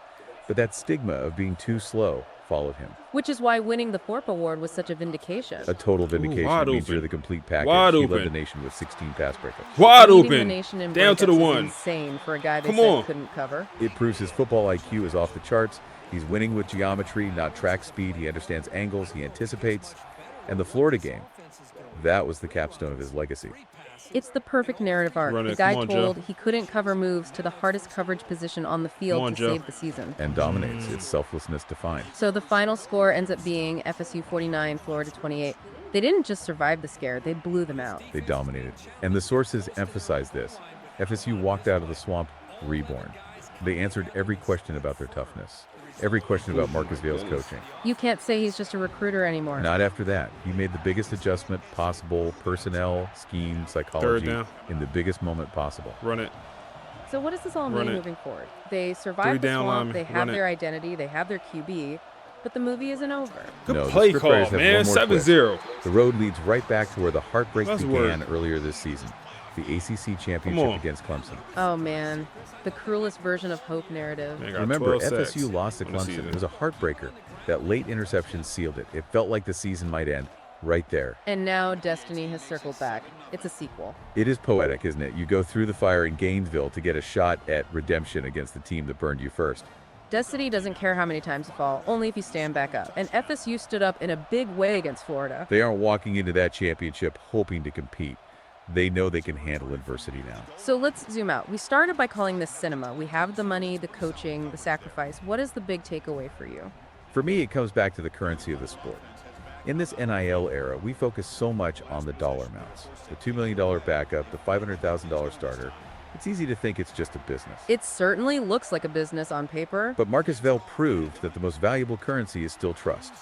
But that stigma of being too slow followed him. Which is why winning the Thorpe Award was such a vindication. A total vindication. wide It means open. you're the complete package. Wide He open. led the nation with 16 pass breakups. Wide Leading the open. nation in Down to the breakups is one. insane for a guy they Come said on. couldn't cover. It proves his football IQ is off the charts. He's winning with geometry, not track speed. He understands angles. He anticipates. And the Florida game, that was the capstone of his legacy. It's the perfect narrative arc. Run The it. guy Come on, told Joe. he couldn't cover moves to the hardest coverage position on the field on, to Joe. save the season. And dominates. Its selflessness defined. So the final score ends up being FSU 49, Florida 28. They didn't just survive the scare, they blew them out. They dominated. And the sources emphasize this. FSU walked out of the swamp reborn. They answered every question about their toughness. Every question about Marcus Vale's coaching. You can't say he's just a recruiter anymore. Not after that. He made the biggest adjustment possible, personnel, scheme, psychology, down. in the biggest moment possible. Run it. So what does this all Run mean it. moving forward? They 3 survived the down swamp, linemen. they have Run it. their identity, they have their QB, but the movie isn't over. Good No, the play script call, writers have man. one more 7-0. twist. The road leads right back to where the heartbreak Let's began work. earlier this season. The ACC on. championship against Clemson. Oh man, the cruelest version of hope narrative. Man, got Remember, 12 sacks FSU lost to on the Clemson. season. It was a heartbreaker. That late interception sealed it. It felt like the season might end right there. And now destiny has circled back. It's a sequel. It is poetic, isn't it? You go through the fire in Gainesville to get a shot at redemption against the team that burned you first. Destiny doesn't care how many times you fall, only if you stand back up. And FSU stood up in a big way against Florida. They aren't walking into that championship hoping to compete. They know they can handle adversity now. So let's zoom out. We started by calling this cinema. We have the money, the coaching, the sacrifice. What is the big takeaway for you? For me, it comes back to the currency of the sport. In this NIL era, we focus so much on the dollar amounts. The $2 million backup, the $500,000 starter. It's easy to think it's just a business. It certainly looks like a business on paper. But Marcus Vail proved that the most valuable currency is still trust.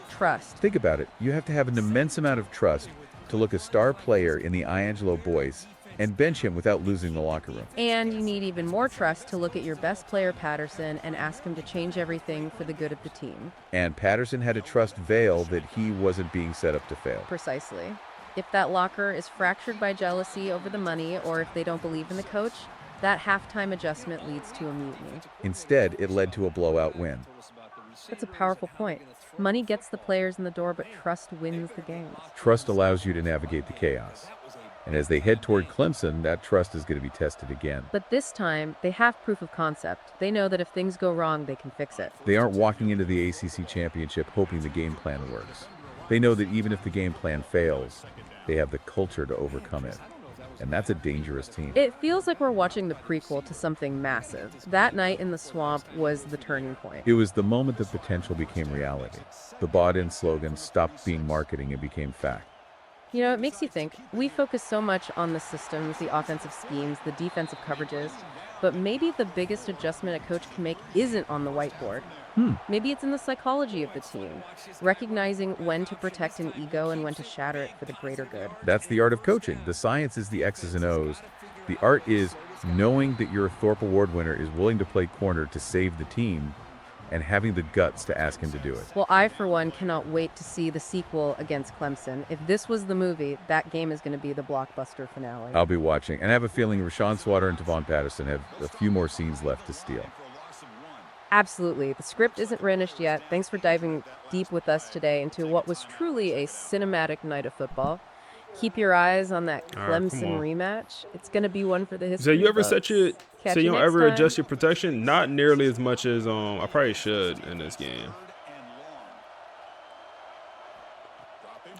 Trust. Think about it. You have to have an immense amount of trust to look a star player in the Iangelo boys and bench him without losing the locker room. And you need even more trust to look at your best player, Patterson, and ask him to change everything for the good of the team. And Patterson had to trust Vail that he wasn't being set up to fail. Precisely. If that locker is fractured by jealousy over the money, or if they don't believe in the coach, that halftime adjustment leads to a mutiny. Instead, it led to a blowout win. That's a powerful point. Money gets the players in the door, but trust wins the games. Trust allows you to navigate the chaos. And as they head toward Clemson, that trust is going to be tested again. But this time, they have proof of concept. They know that if things go wrong, they can fix it. They aren't walking into the ACC championship hoping the game plan works. They know that even if the game plan fails, they have the culture to overcome it. And that's a dangerous team. It feels like we're watching the prequel to something massive. That night in the swamp was the turning point. It was the moment the potential became reality. The bought-in slogan stopped being marketing and became fact. You know, it makes you think. We focus so much on the systems, the offensive schemes, the defensive coverages, but maybe the biggest adjustment a coach can make isn't on the whiteboard. Maybe it's in the psychology of the team, recognizing when to protect an ego and when to shatter it for the greater good. That's the art of coaching. The science is the X's and O's. The art is knowing that your Thorpe Award winner is willing to play corner to save the team and having the guts to ask him to do it. Well, I, for one, cannot wait to see the sequel against Clemson. If this was the movie, that game is going to be the blockbuster finale. I'll be watching, and I have a feeling Rashawn Swatter and Tavon Patterson have a few more scenes left to steal. Absolutely. The script isn't finished yet. Thanks for diving deep with us today into what was truly a cinematic night of football. Keep your eyes on that Clemson rematch. It's going to be one for the history. So you ever set your Catch so you you don't next ever time. adjust your protection? Not nearly as much as I probably should in this game.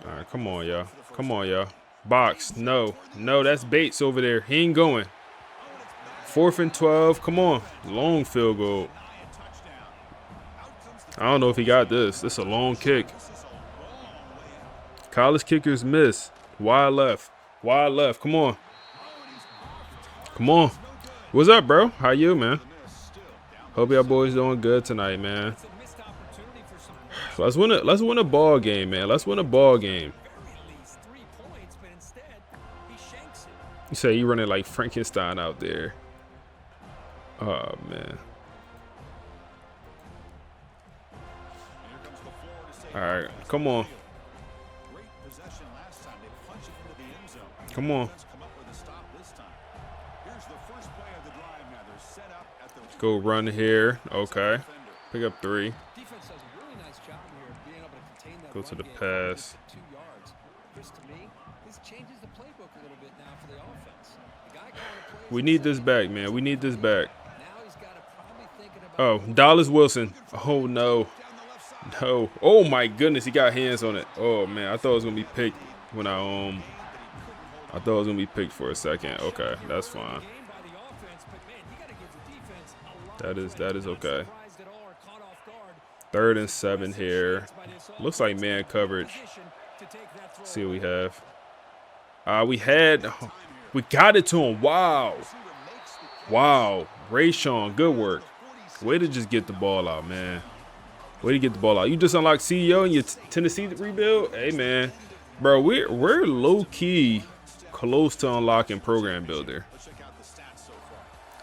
All right, come on, y'all. Come on, y'all. Box. No, that's Bates over there. He ain't going. 4th and 12. Come on. Long field goal. I don't know if he got this. This is a long kick. College kickers miss. Wide left. Wide left. Come on. Come on. What's up, bro? How you, man? Hope y'all boys doing good tonight, man. Let's win a ball game, man. Let's win a ball game. You say you running like Frankenstein out there. Oh, man. All right, come on. Come on. Go run here. Okay. Pick up 3. Go to the pass. We need this back, man. We need this back. Oh, Dallas Wilson. Oh, no. No. Oh, my goodness. He got hands on it. Oh, man. I thought it was going to be picked when I thought it was going to be picked for a second. Okay. That's fine. That is okay. 3rd and 7 here. Looks like man coverage. Let's see what we have. We got it to him. Wow. Wow. Rayshawn, good work. Way to just get the ball out, man. Way to get the ball out. You just unlocked CEO in your Tennessee rebuild? Hey, man. Bro, we're low-key close to unlocking Program Builder.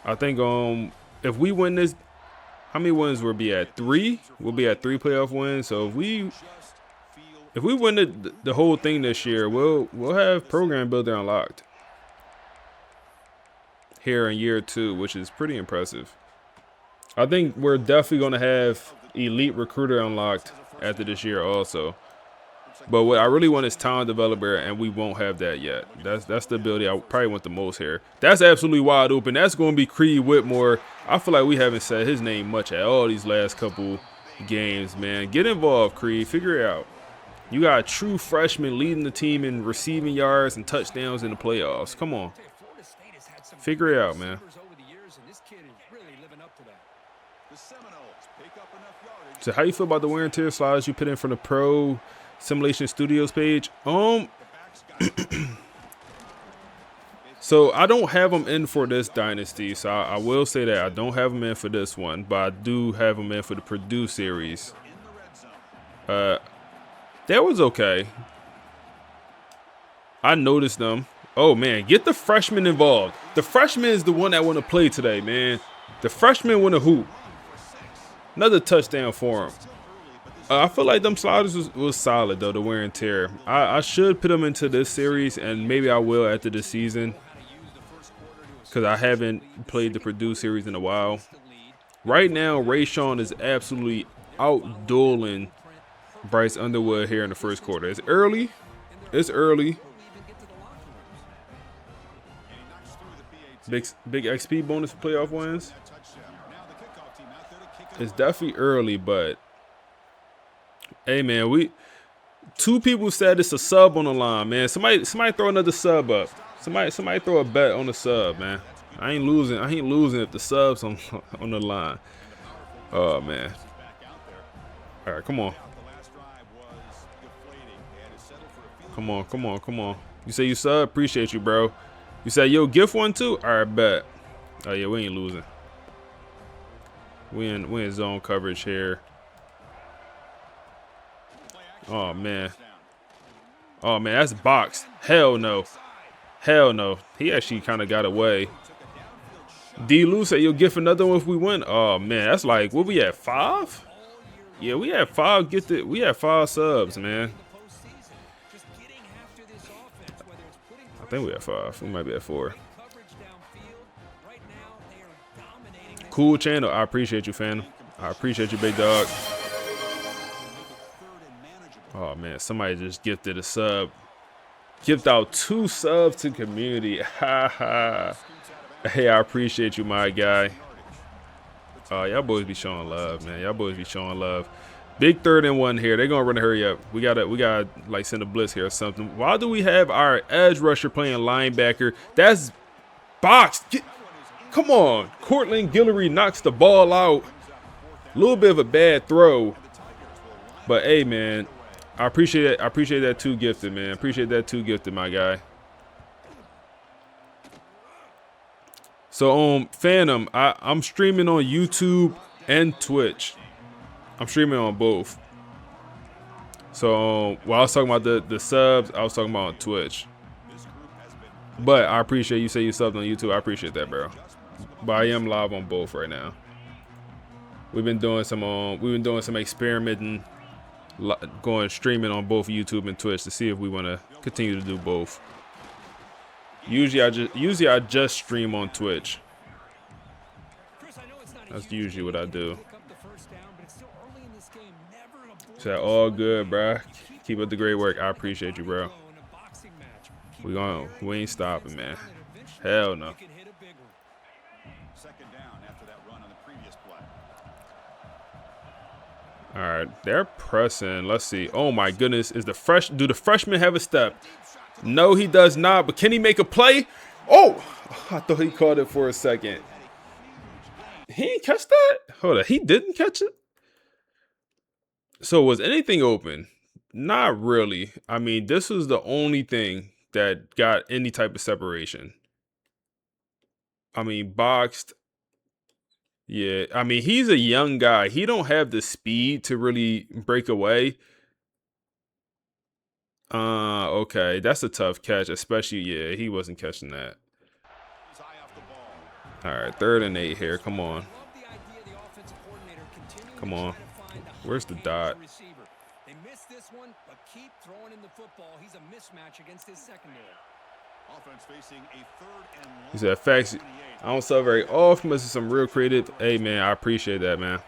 I think if we win this, how many wins will be at? 3? We'll be at 3 playoff wins. So if we win the whole thing this year, we'll have Program Builder unlocked here in year 2, which is pretty impressive. I think we're definitely going to have Elite Recruiter unlocked after this year also. But what I really want is Talent Developer, and we won't have that yet. That's the ability I probably want the most here. That's absolutely wide open. That's going to be Creed Whitmore. I feel like we haven't said his name much at all these last couple games, man. Get involved, Creed. Figure it out. You got a true freshman leading the team in receiving yards and touchdowns in the playoffs. Come on. Figure it out, man. So how you feel about the wear and tear slides you put in from the Pro Simulation Studios page? So I don't have them in for this Dynasty, so I will say that I don't have them in for this one, but I do have them in for the Purdue series. That was okay. I noticed them. Oh man, get the freshman involved. The freshman is the one that want to play today, man. The freshman want to hoop. Another touchdown for him. I feel like them sliders was solid though, the wear and tear. I should put them into this series, and maybe I will after the season, because I haven't played the Purdue series in a while. Right now, Rayshawn is absolutely out-dueling Bryce Underwood here in the first quarter. It's early. It's early. Big XP bonus for playoff wins. It's definitely early, but hey man, two people said it's a sub on the line, man. Somebody throw another sub up. Somebody throw a bet on the sub, man. I ain't losing if the sub's on the line. Oh man. All right, come on. Come on. You say you sub? Appreciate you, bro. You say yo, gift one too? All right, bet. Oh yeah, we ain't losing. We in zone coverage here. Oh man. Oh man, that's boxed. Hell no. Hell no. He actually kind of got away. D. Lou said you'll gift another one if we win. Oh man, that's like what we at 5? Yeah, we had 5 gifted. We had 5 subs, man. I think we had 5. We might be at 4. Cool channel. I appreciate you, fan. I appreciate you, big dog. Oh man, somebody just gifted a sub. Gift out 2 subs to community. Ha ha. Hey, I appreciate you, my guy. Oh, y'all boys be showing love, man. Y'all boys be showing love. Big 3rd and 1 here. They're gonna run to hurry up. We gotta like send a blitz here or something. Why do we have our edge rusher playing linebacker? That's boxed. Come on. Cortland Guillory knocks the ball out. A little bit of a bad throw. But hey, man. I appreciate it. I appreciate that 2 gifted, man. Appreciate that 2 gifted, my guy. So, Phantom, I'm streaming on YouTube and Twitch. I'm streaming on both. So, while I was talking about the subs, I was talking about on Twitch. But I appreciate you say you subbed on YouTube. I appreciate that, bro. But I am live on both right now. We've been doing some experimenting, going streaming on both YouTube and Twitch to see if we want to continue to do both. Usually I just stream on Twitch. That's usually what I do. So all good, bruh. Keep up the great work. I appreciate you, bro. We ain't stopping, man. Hell no. All right, they're pressing. Let's see. Oh my goodness, do the freshman have a step? No, he does not. But can he make a play? Oh, I thought he caught it for a second. He didn't catch that? Hold on, he didn't catch it? So was anything open? Not really. I mean, this was the only thing that got any type of separation. I mean, boxed. Yeah, I mean, he's a young guy. He don't have the speed to really break away. Okay, that's a tough catch, especially, yeah, he wasn't catching that. All right, 3rd and 8 here. Come on. Come on. Where's the dot? They missed this one, but keep throwing in the football. He's a mismatch against his secondary. Offense facing a 3rd and long. He said, facts. I don't sell very often, but this is some real creative. Hey, man, I appreciate that, man.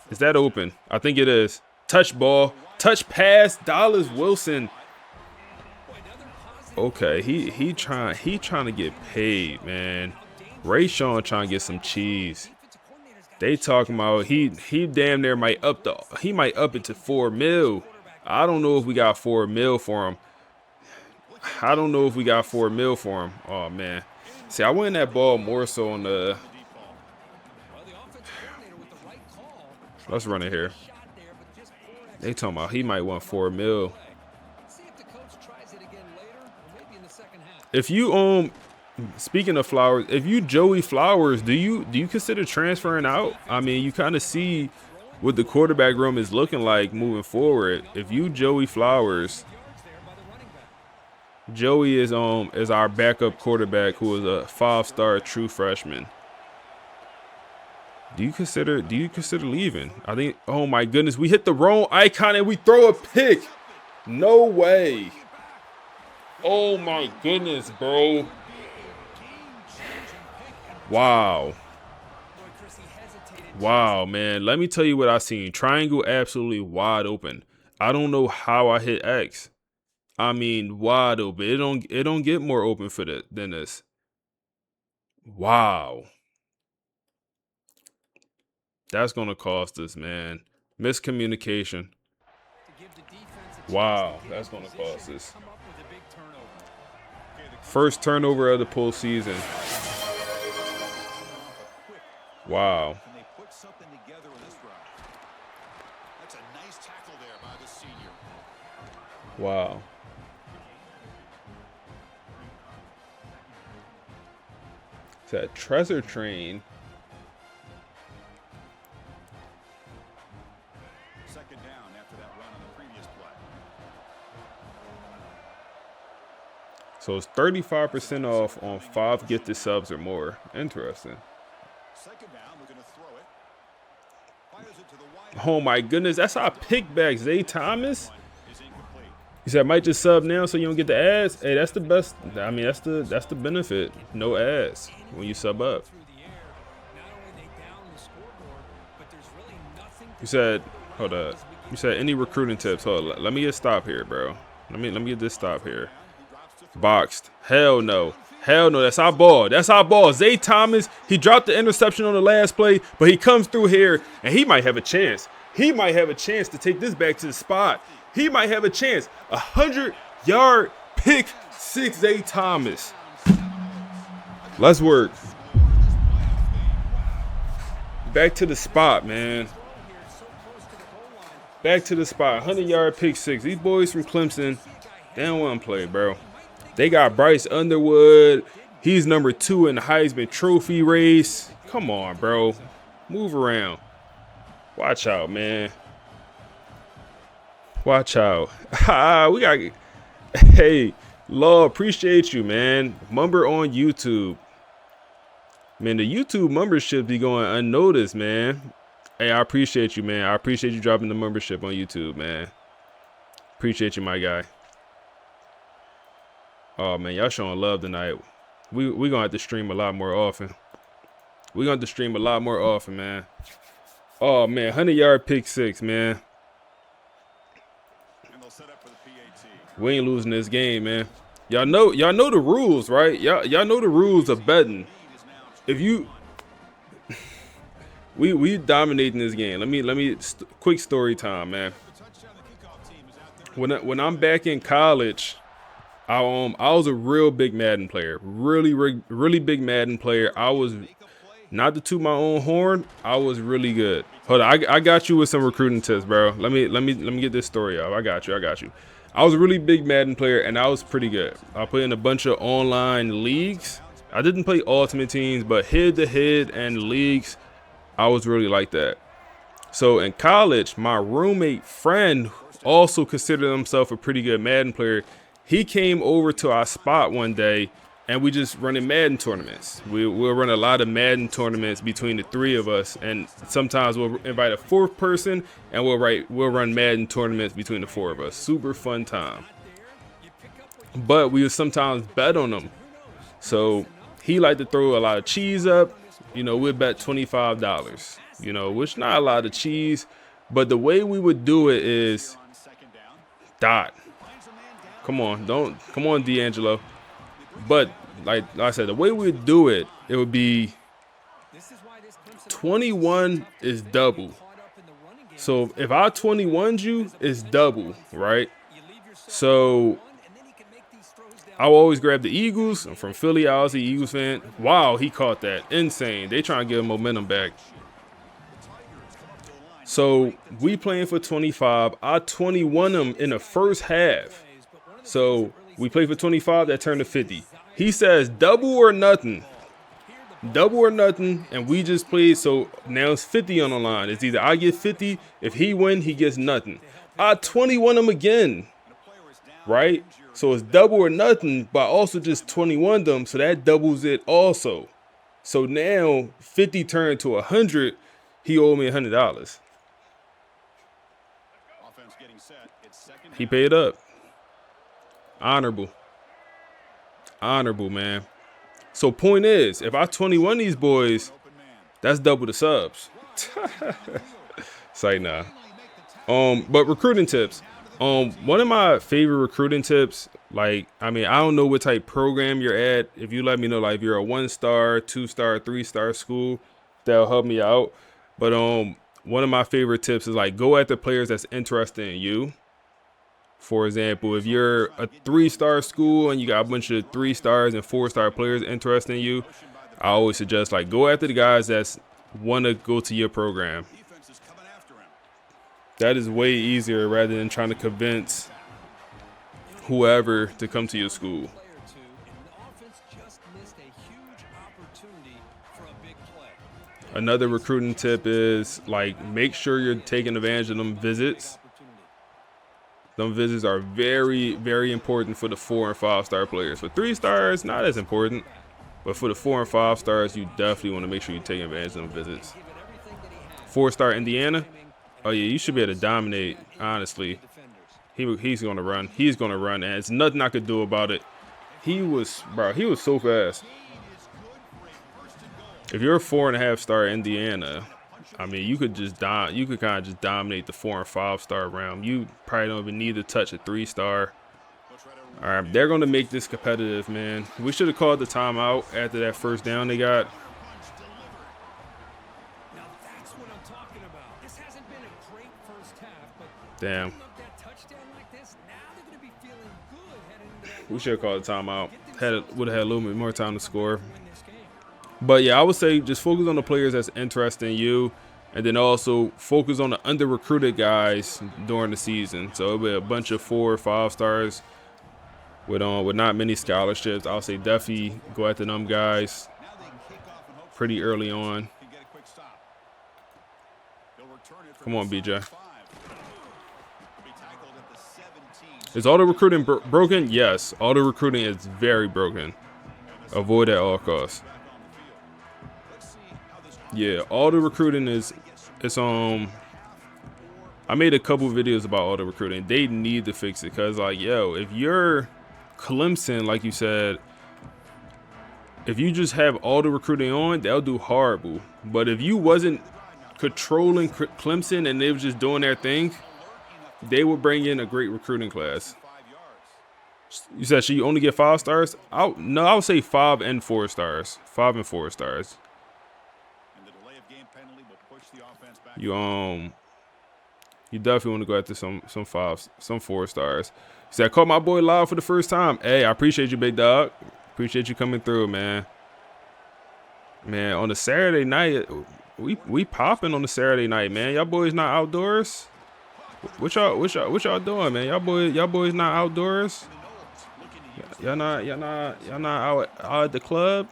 Is that open? I think it is. Touch ball. Touch pass. Dallas Wilson. Okay, he trying to get paid, man. Rayshawn trying to get some cheese. They talking about he damn near might up it to $4 million. I don't know if we got $4 million for him. I don't know if we got $4 million for him. Oh man. See, I win that ball more so on the. Let's run it here. They talking about he might want $4 million. If you speaking of Flowers, if you Joey Flowers, do you consider transferring out? I mean, you kind of see what the quarterback room is looking like moving forward. If you Joey Flowers, Joey is our backup quarterback who is a 5-star true freshman. Do you consider leaving? I think, oh my goodness, we hit the wrong icon and we throw a pick. No way. Oh my goodness, bro. Wow. Wow, man. Let me tell you what I seen. Triangle absolutely wide open. I don't know how I hit X. I mean, wide open. It don't get more open for that than this. Wow. That's gonna cost us, man. Miscommunication. Wow, that's gonna cost us. First turnover of the postseason. Wow. Wow. It's that treasure train. Second down after that run on the previous play. So it's 35% off on 5 gifted subs or more. Interesting. Second down, we're going to throw it. Fires it to the wide. Oh my goodness, that's our pick back, Zay Thomas. He said, I might just sub now so you don't get the ads. Hey, that's the best. I mean, that's the benefit. No ads when you sub up. You said, hold up. You said any recruiting tips? Hold on, let me get stop here, bro. Let me get this stop here. Boxed. Hell no. Hell no. That's our ball. That's our ball. Zay Thomas, he dropped the interception on the last play, but he comes through here and he might have a chance. He might have a chance to take this back to the spot. He might have a chance. 100-yard pick six, Zay Thomas. Let's work. Back to the spot, man. Back to the spot. 100-yard pick six. These boys from Clemson, they don't want to play, bro. They got Bryce Underwood. He's number 2 in the Heisman Trophy race. Come on, bro. Move around. Watch out, man. Watch out. We got. Hey, Law, appreciate you, man. Mumber on YouTube. Man, the YouTube membership be going unnoticed, man. Hey, I appreciate you, man. I appreciate you dropping the membership on YouTube, man. Appreciate you, my guy. Oh, man, y'all showing love tonight. We gonna have to stream a lot more often. We gonna have to stream a lot more often, man. Oh, man, 100-yard pick six, man. We ain't losing this game, man. Y'all know the rules, right? Y'all know the rules of betting. If you we dominating this game. Let me quick story time, man. When I'm back in college, I was a real big Madden player. Really big Madden player. I was, not to toot my own horn, I was really good. Hold on, I got you with some recruiting tips, bro. Let me get this story up. I got you. I was a really big Madden player, and I was pretty good. I played in a bunch of online leagues. I didn't play Ultimate Teams, but head-to-head and leagues, I was really like that. So in college, my roommate friend also considered himself a pretty good Madden player. He came over to our spot one day, and we just running Madden tournaments. We'll run a lot of Madden tournaments between the 3 of us, and sometimes we'll invite a 4th person, and we'll run Madden tournaments between the 4 of us. Super fun time. But we would sometimes bet on them. So he liked to throw a lot of cheese up. You know, we'd bet $25. You know, which not a lot of cheese, but the way we would do it is dot. Come on, D'Angelo. But like I said, the way we would do it, it would be 21 is double. So if I 21'd you, it's double, right? So I'll always grab the Eagles. I'm from Philly. I was the Eagles fan. Wow, he caught that. Insane. They trying to get momentum back. So we playing for 25. I 21 them in the first half. So we play for 25. That turned to 50. He says double or nothing. Double or nothing. And we just played. So now it's 50 on the line. It's either I get 50. If he win, he gets nothing. I 21 them again. Right? So it's double or nothing, but I also just 21 them, so that doubles it also. So now 50 turned to 100. He owed me $100. He paid up. Honorable. Honorable, man. So point is, if I 21 these boys, that's double the subs. It's like, nah. But recruiting tips. One of my favorite recruiting tips, like, I mean, I don't know what type program you're at. If you let me know, like, if you're a 1-star, 2-star, 3-star school, that'll help me out. But one of my favorite tips is, like, go after players that's interested in you. For example, if you're a 3-star school and you got a bunch of 3-stars and 4-star players interested in you, I always suggest, like, go after the guys that's want to go to your program. That is way easier rather than trying to convince whoever to come to your school. Another recruiting tip is, like, make sure you're taking advantage of them visits. Them visits are very, very important for the 4- and 5-star players. For 3-stars, not as important. But for the 4- and 5-stars, you definitely want to make sure you're taking advantage of them visits. 4-star Indiana. Oh, yeah, you should be able to dominate, honestly. He's going to run. He's going to run, and it's nothing I could do about it. He was so fast. If you're a 4.5-star Indiana, I mean, you could kind of just dominate the 4- and 5-star realm. You probably don't even need to touch a 3-star. All right, they're going to make this competitive, man. We should have called the timeout after that first down they got. Damn. We should have called a timeout. Would have had a little bit more time to score. But yeah, I would say just focus on the players that's interested in you, and then also focus on the under-recruited guys during the season. So it'll be a bunch of 4- or 5-stars with not many scholarships. I'll say definitely go after them guys pretty early on. Come on, BJ. Is auto recruiting broken? Yes, auto recruiting is very broken. Avoid at all costs. Yeah, auto recruiting it's I made a couple videos about auto recruiting. They need to fix it because, like, yo, if you're Clemson, like you said, if you just have auto recruiting on, they'll do horrible. But if you wasn't controlling Clemson and they was just doing their thing, they would bring in a great recruiting class. You said you only get 5 stars? I would say 5 and 4 stars. 5 and 4 stars. You definitely want to go after some 5s, some 4 stars. He said, I caught my boy live for the first time. Hey, I appreciate you, big dog. Appreciate you coming through, man. Man, on the Saturday night, we popping on the Saturday night, man. Y'all boys not outdoors? What y'all doing, man? Y'all boys not outdoors? Y'all not out at the club?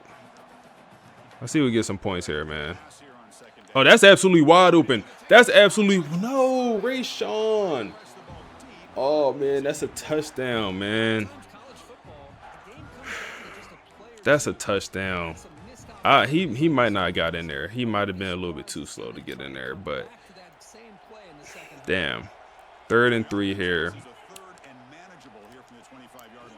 Let's see if we get some points here, man. Oh, that's absolutely wide open. That's absolutely no, Ray Sean. Oh man, that's a touchdown, man. That's a touchdown. He might not have got in there. He might have been a little bit too slow to get in there, but damn. 3rd and 3 here.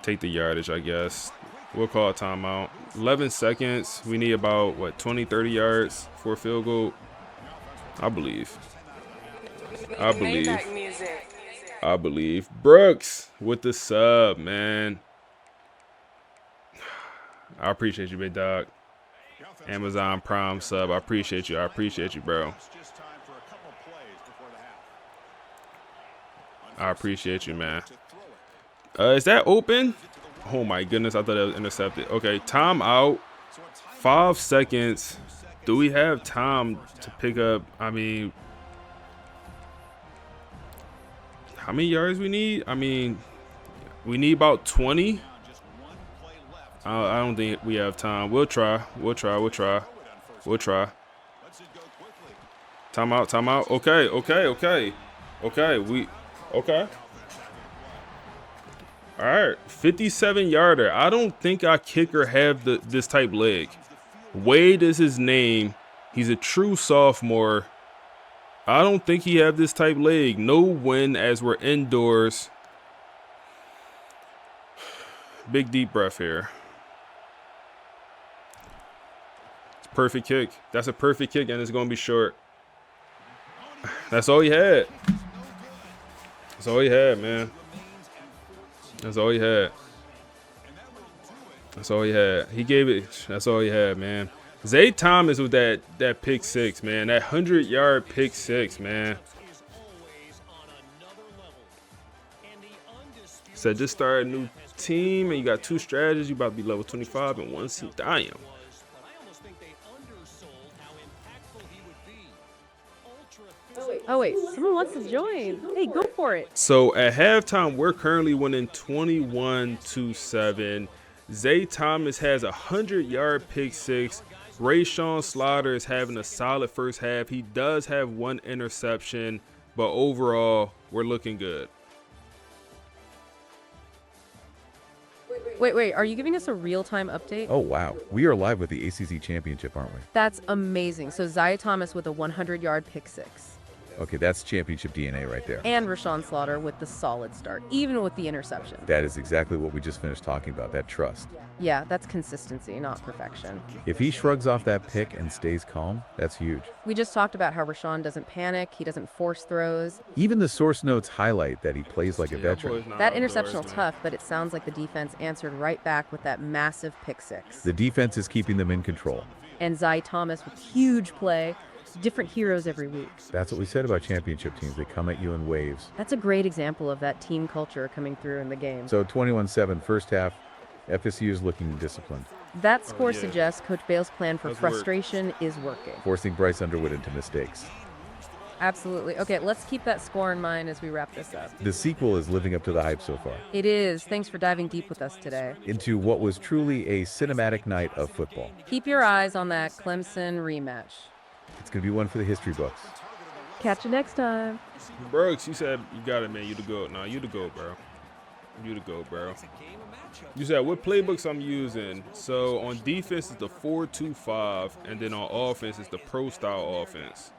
Take the yardage, I guess. We'll call a timeout. 11 seconds. We need about, what, 20, 30 yards for a field goal? I believe. Brooks with the sub, man. I appreciate you, big dog. Amazon Prime sub. I appreciate you, bro. I appreciate you, man. Is that open? Oh my goodness, I thought that was intercepted. Okay, time out. 5 seconds. Do we have time to pick up? I mean, how many yards we need? I mean, we need about 20. I don't think we have time. We'll try. We'll try. We'll try. We'll try. Time out. Time out. Okay. Okay. Okay. Okay. Okay. All right. 57-yarder. I don't think our kicker have this type leg. Wade is his name. He's a true sophomore. I don't think he have this type leg. No win as we're indoors. Big deep breath here. It's a perfect kick. That's a perfect kick, and it's going to be short. That's all he had. That's all he had, man. That's all he had. That's all he had. He gave it. That's all he had, man. Zay Thomas with that pick six, man. That 100-yard pick six, man. Said just started a new team and you got 2 strategies. You about to be level 25 and 1 seat. Damn. Oh wait, someone wants to join. Hey, go for it. So at halftime, we're currently winning 21-7. Zay Thomas has a 100-yard pick six. Rayshawn Slaughter is having a solid first half. He does have 1 interception, but overall, we're looking good. Wait, are you giving us a real-time update? Oh, wow. We are live with the ACC Championship, aren't we? That's amazing. So Zaya Thomas with a 100-yard pick six. Okay, that's championship DNA right there. And Rashawn Slaughter with the solid start, even with the interception. That is exactly what we just finished talking about, that trust. Yeah, that's consistency, not perfection. If he shrugs off that pick and stays calm, that's huge. We just talked about how Rashawn doesn't panic, he doesn't force throws. Even the source notes highlight that he plays like a veteran. That interceptional tough, but it sounds like the defense answered right back with that massive pick six. The defense is keeping them in control. And Zay Thomas with huge play. Different heroes every week. That's what we said about championship teams. They come at you in waves. That's a great example of that team culture coming through in the game. So 21-7 first half, FSU is looking disciplined. That score suggests Coach Bale's plan for frustration is working. Forcing Bryce Underwood into mistakes. Absolutely. Okay, let's keep that score in mind as we wrap this up. The sequel is living up to the hype so far. It is. Thanks for diving deep with us today. Into what was truly a cinematic night of football. Keep your eyes on that Clemson rematch. It's going to be one for the history books. Catch you next time. Brooks, you said you got it, man. You the GOAT. Nah, you the GOAT, bro. You the GOAT, bro. You said what playbooks I'm using. So on defense is the 4-2-5, and then on offense is the pro style offense.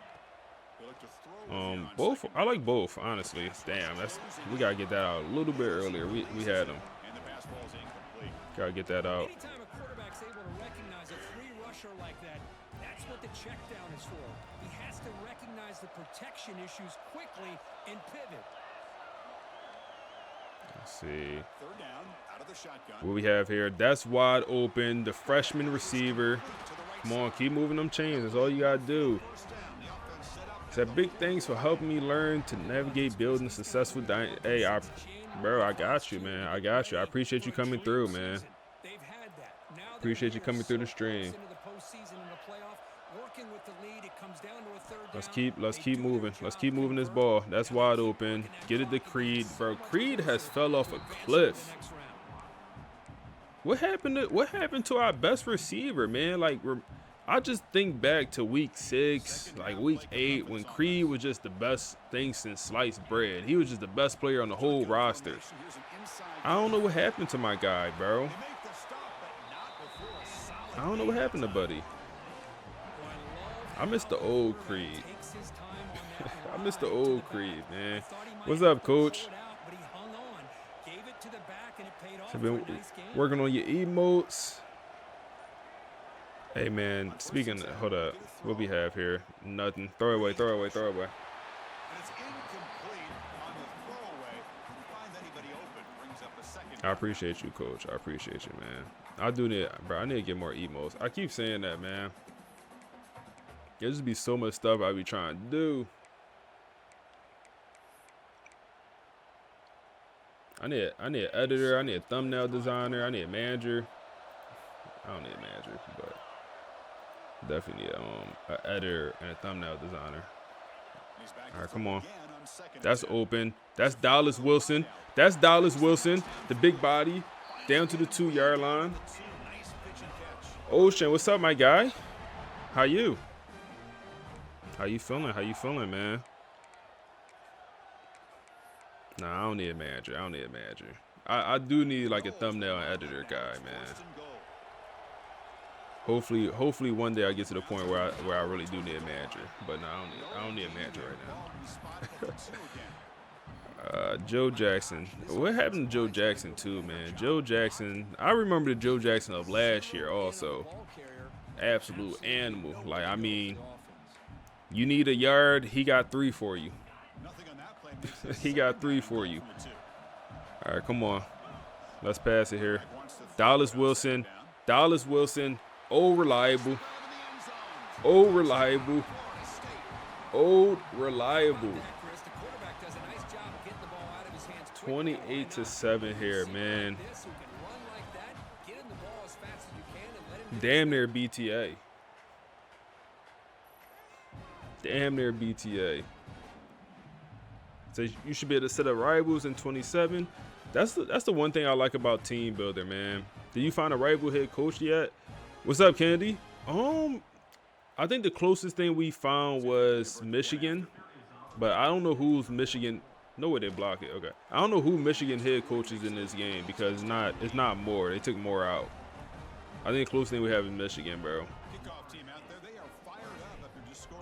Both. I like both, honestly. Damn, we gotta get that out a little bit earlier. We had them. Gotta get that out. The check down is for. He has to recognize the protection issues quickly and pivot. Let's see. What we have here, that's wide open. The freshman receiver. Come on, keep moving them chains. That's all you gotta do. Said big thanks for helping me learn to navigate building a successful Hey, bro, I got you, man. I got you. I appreciate you coming through, man. Appreciate you coming through the stream. Let's keep moving. Let's keep moving this ball. That's wide open. Get it to Creed. Bro, Creed has fell off a cliff. What happened to our best receiver, man? Like, I just think back to week 6, like week 8, when Creed was just the best thing since sliced bread. He was just the best player on the whole roster. I don't know what happened to my guy, bro. I don't know what happened to Buddy. I miss the old Creed. I miss the old Creed, man. What's up, Coach? I've been working on your emotes. Hey, man, speaking of, hold up. What we have here? Nothing. Throw it away, throw it away, throw it away. I appreciate you, Coach. I appreciate you, man. I do need, bro, I need to get more emotes. I keep saying that, man. There just be so much stuff I be trying to do. I need an editor. I need a thumbnail designer. I need a manager. I don't need a manager, but definitely need an editor and a thumbnail designer. All right, come on. That's open. That's Dallas Wilson. That's Dallas Wilson, the big body, down to the 2-yard line. Ocean, what's up, my guy? How you? How you feeling? How you feeling, man? Nah, I don't need a manager. I don't need a manager. I do need like a thumbnail and editor guy, man. Hopefully one day I get to the point where I really do need a manager. But no, I don't need a manager right now. Joe Jackson. What happened to Joe Jackson too, man? Joe Jackson. I remember the Joe Jackson of last year also. Absolute animal. Like, I mean, you need a yard, he got 3 for you. He got 3 for you. All right, come on. Let's pass it here. Dallas Wilson. Dallas Wilson. Oh, reliable. Oh, reliable. Oh, reliable. 28-7 here, man. Damn near BTA. Damn near BTA. So you should be able to set up rivals in 27. That's the one thing I like about Team Builder, man. Did you find a rival head coach yet? What's up, Kennedy? I think the closest thing we found was Michigan, but I don't know who's Michigan. No way they block it. Okay, I don't know who Michigan head coach is in this game because it's not Moore. They took Moore out. I think the closest thing we have is Michigan, bro.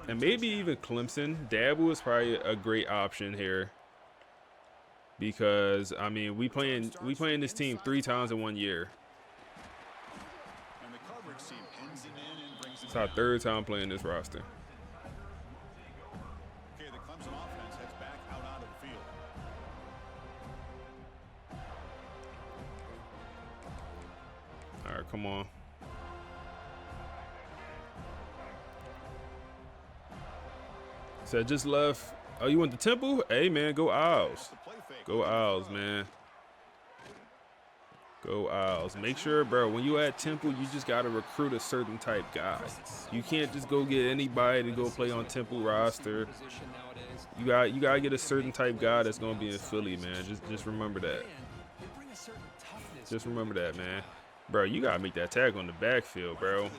And maybe even Clemson. Dabble is probably a great option here because I mean we playing this team 3 times in 1 year. It's our 3rd time playing this roster. Okay, the Clemson offense heads back out onto the field. All right, come on. So just left. Oh, you went to Temple? Hey, man, go Owls. Go Owls, man. Go Owls. Make sure, bro, when you at Temple, you just got to recruit a certain type guy. You can't just go get anybody to go play on Temple roster. You got to get a certain type guy that's going to be in Philly, man. Just remember that. Just remember that, man. Bro, you got to make that tag on the backfield, bro.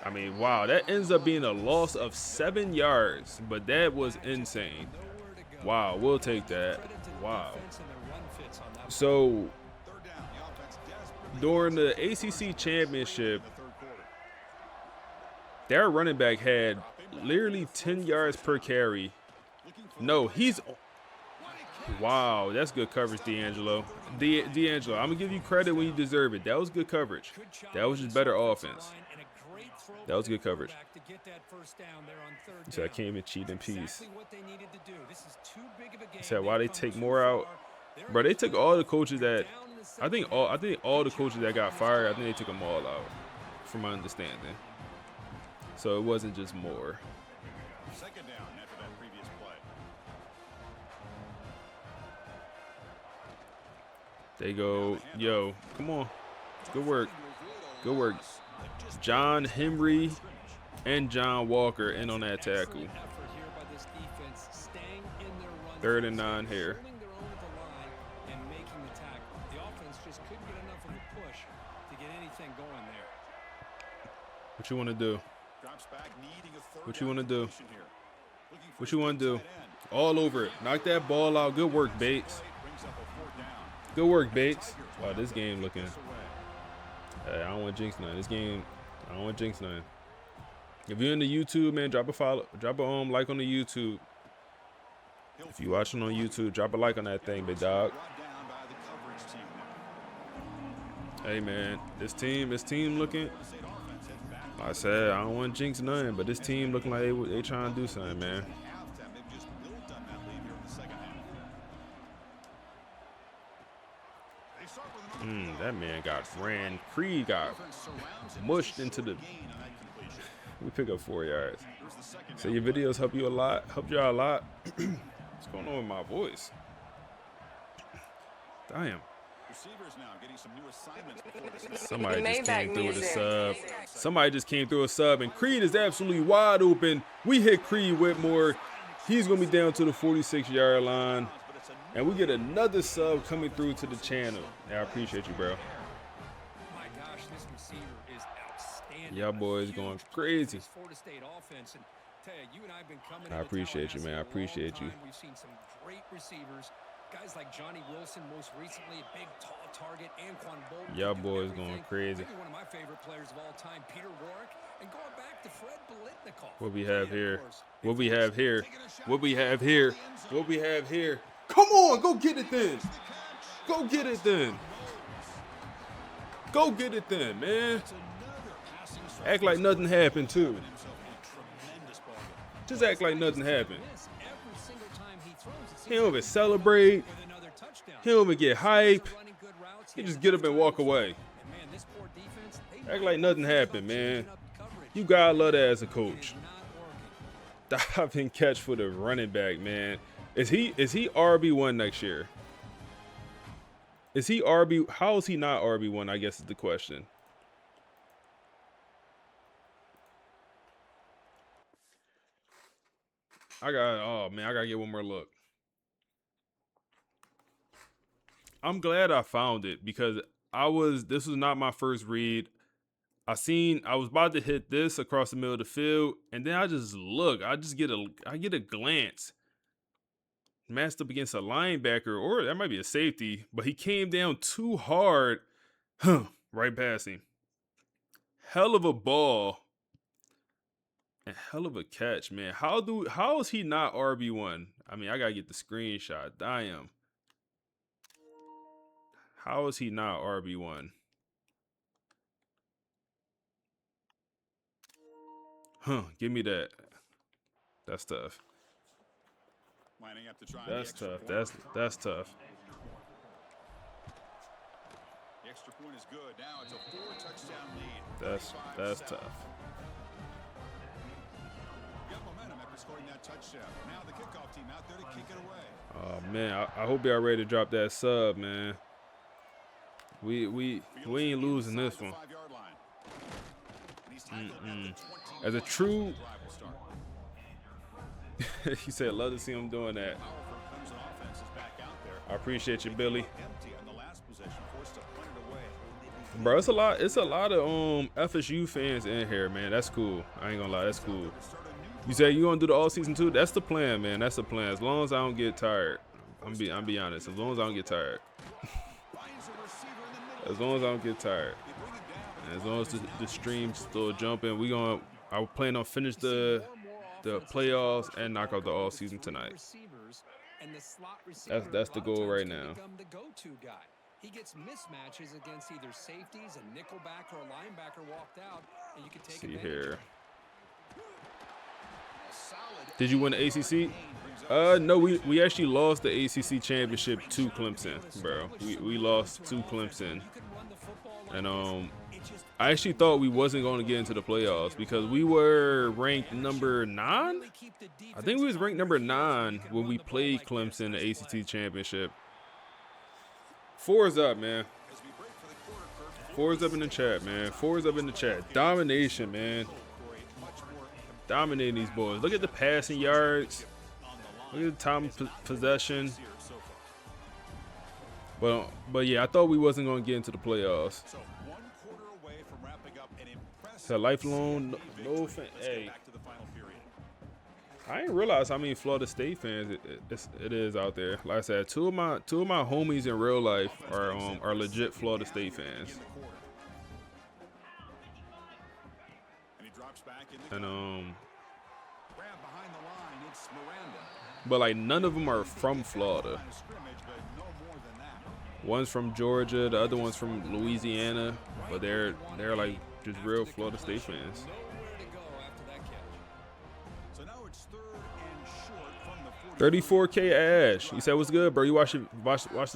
I mean, wow, that ends up being a loss of 7 yards, but that was insane. Wow, we'll take that. Wow. So, during the ACC championship, their running back had literally 10 yards per carry. No, he's... Wow, that's good coverage, D'Angelo. D'Angelo, I'm going to give you credit when you deserve it. That was good coverage. That was just better offense. That was good coverage. He said, I came and cheat in peace. He said, why they take more out? Bro, they took all the coaches that... I think all the coaches that got fired, I think they took them all out, from my understanding. So it wasn't just more. Second down after that previous play. They go, yo, come on. Good work. Good work. John Henry and John Walker in on that tackle. 3rd and 9 here. What you want to do? What you want to do? What you want to do? All over it. Knock that ball out. Good work, Bates. Good work, Bates. Wow, this game looking... I don't want to jinx nothing. This game, I don't want to jinx nothing. If you're in the YouTube, man, drop a follow, drop a like on the YouTube. If you watching on YouTube, drop a like on that thing, big dog. Hey, man, this team looking. Like I said, I don't want to jinx nothing, but this team looking like they trying to do something, man. That man got ran. Creed got mushed into the... We pick up 4 yards. So your videos help you a lot. Helped y'all a lot. What's going on with my voice? Damn. Receivers now getting some new assignments before the snap. Somebody just came through with a sub. Somebody just came through a sub, and Creed is absolutely wide open. We hit Creed Whitmore. He's going to be down to the 46-yard line. And we get another sub coming through to the channel. Yeah, I appreciate you, bro. My gosh, this receiver is outstanding. Y'all boys going crazy. Florida State offense, and tell you and I have been coming. I appreciate you, man. I appreciate you. We've seen some great receivers. Guys like Johnny Wilson, most recently, a big, tall target, Anquan Bolden. Y'all boys going crazy. Maybe one of my favorite players of all time, Peter Warwick, and going back to Fred Biletnikoff. What we have here? What we have here? What we have here? What we have here? Come on, go get it then. Go get it then. Go get it then, man. Act like nothing happened, too. Just act like nothing happened. He don't even celebrate. He don't even get hype. He just get up and walk away. Act like nothing happened, man. You gotta love that as a coach. Dive and catch for the running back, man. Is he RB1 next year? Is he RB? How is he not RB1? I guess is the question. Oh man, I gotta get one more look. I'm glad I found it because this was not my first read. I was about to hit this across the middle of the field, and then I just look. I get a glance. Matched up against a linebacker, or that might be a safety, but he came down too hard. Right past him. Hell of a ball. And hell of a catch, man. How is he not RB1? I mean, I gotta get the screenshot. Damn. How is he not RB1? Give me that. That's tough. That's tough. That's tough. The extra point is good. Now it's a 4-touchdown lead. That's tough. Got momentum after scoring that touchdown. Now the kickoff team out there to kick it away. Oh man, I hope y'all ready to drop that sub, man. We ain't losing this one. As a true, he said, love to see him doing that. I appreciate you, Billy. Bro, it's a lot of FSU fans in here, man. That's cool. I ain't gonna lie, that's cool. You said you gonna do the all season too? That's the plan, man. That's the plan. As long as I don't get tired. I'm be honest. As long as I don't get tired. As long as I don't get tired. And as long as the stream's still jumping, I plan on finish the playoffs and knock out the all season tonight. That's the goal right now. He gets mismatches against either safeties, a nickelback, or a linebacker walked out, and you can take See here. Did you win the ACC? No, we actually lost the ACC championship to Clemson, bro. We lost to Clemson, and I actually thought we wasn't going to get into the playoffs because we were ranked number 9. I think we was ranked number 9 when we played Clemson in the ACC championship. 4 is up, man. 4 is up in the chat, man. 4 is up in the chat. Domination, man. Dominating these boys. Look at the passing yards. Look at the time of possession. But yeah, I thought we wasn't going to get into the playoffs. So lifelong no fan. Hey, I didn't realize how many Florida State fans it is out there. Like I said, two of my homies in real life are legit Florida State fans. And but like none of them are from Florida. One's from Georgia, the other one's from Louisiana, but they're like just real Florida State fans. 34K Ash. He said, "What's good, bro? You watch the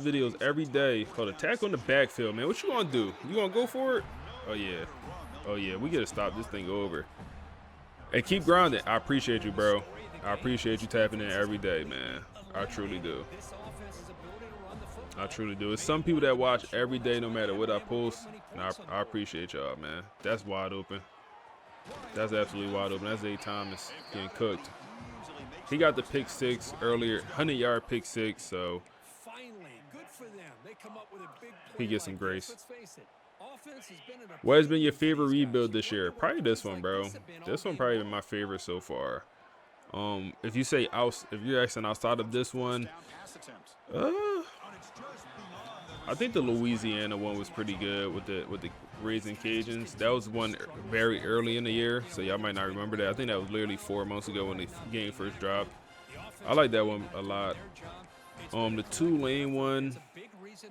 videos every day. Called attack on the backfield, man. What you gonna do? You gonna go for it? Oh yeah. We gotta stop this thing over. And keep grinding. I appreciate you, bro. I appreciate you tapping in every day, man. I truly do. I truly do. It's some people that watch every day, no matter what I post. And I appreciate y'all, man. That's wide open. That's absolutely wide open. That's Zay Thomas getting cooked. He got the pick six earlier, 100-yard pick six, so he gets some grace. What has been your favorite rebuild this year? Probably this one, bro. This one probably been my favorite so far. If you say if you're asking outside of this one, I think the Louisiana one was pretty good with the Raising Cajuns. That was one very early in the year, so y'all might not remember that. I think that was literally 4 months ago when the game first dropped. I like that one a lot. The Tulane one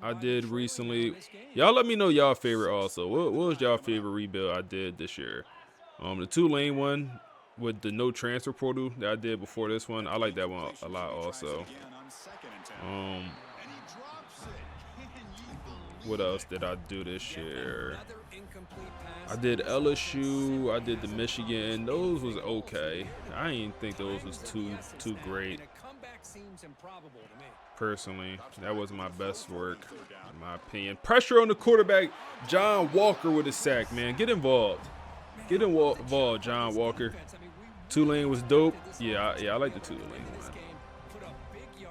I did recently. Y'all let me know y'all favorite also. What was y'all favorite rebuild I did this year? The Tulane one with the no transfer portal that I did before this one. I like that one a lot also. What else did I do this year? I did LSU. I did the Michigan. Those was okay. I didn't think those was too great. Personally, that was my best work, in my opinion. Pressure on the quarterback. John Walker with a sack, man. Get involved. Get involved, John Walker. Tulane was dope. Yeah, I like the Tulane one.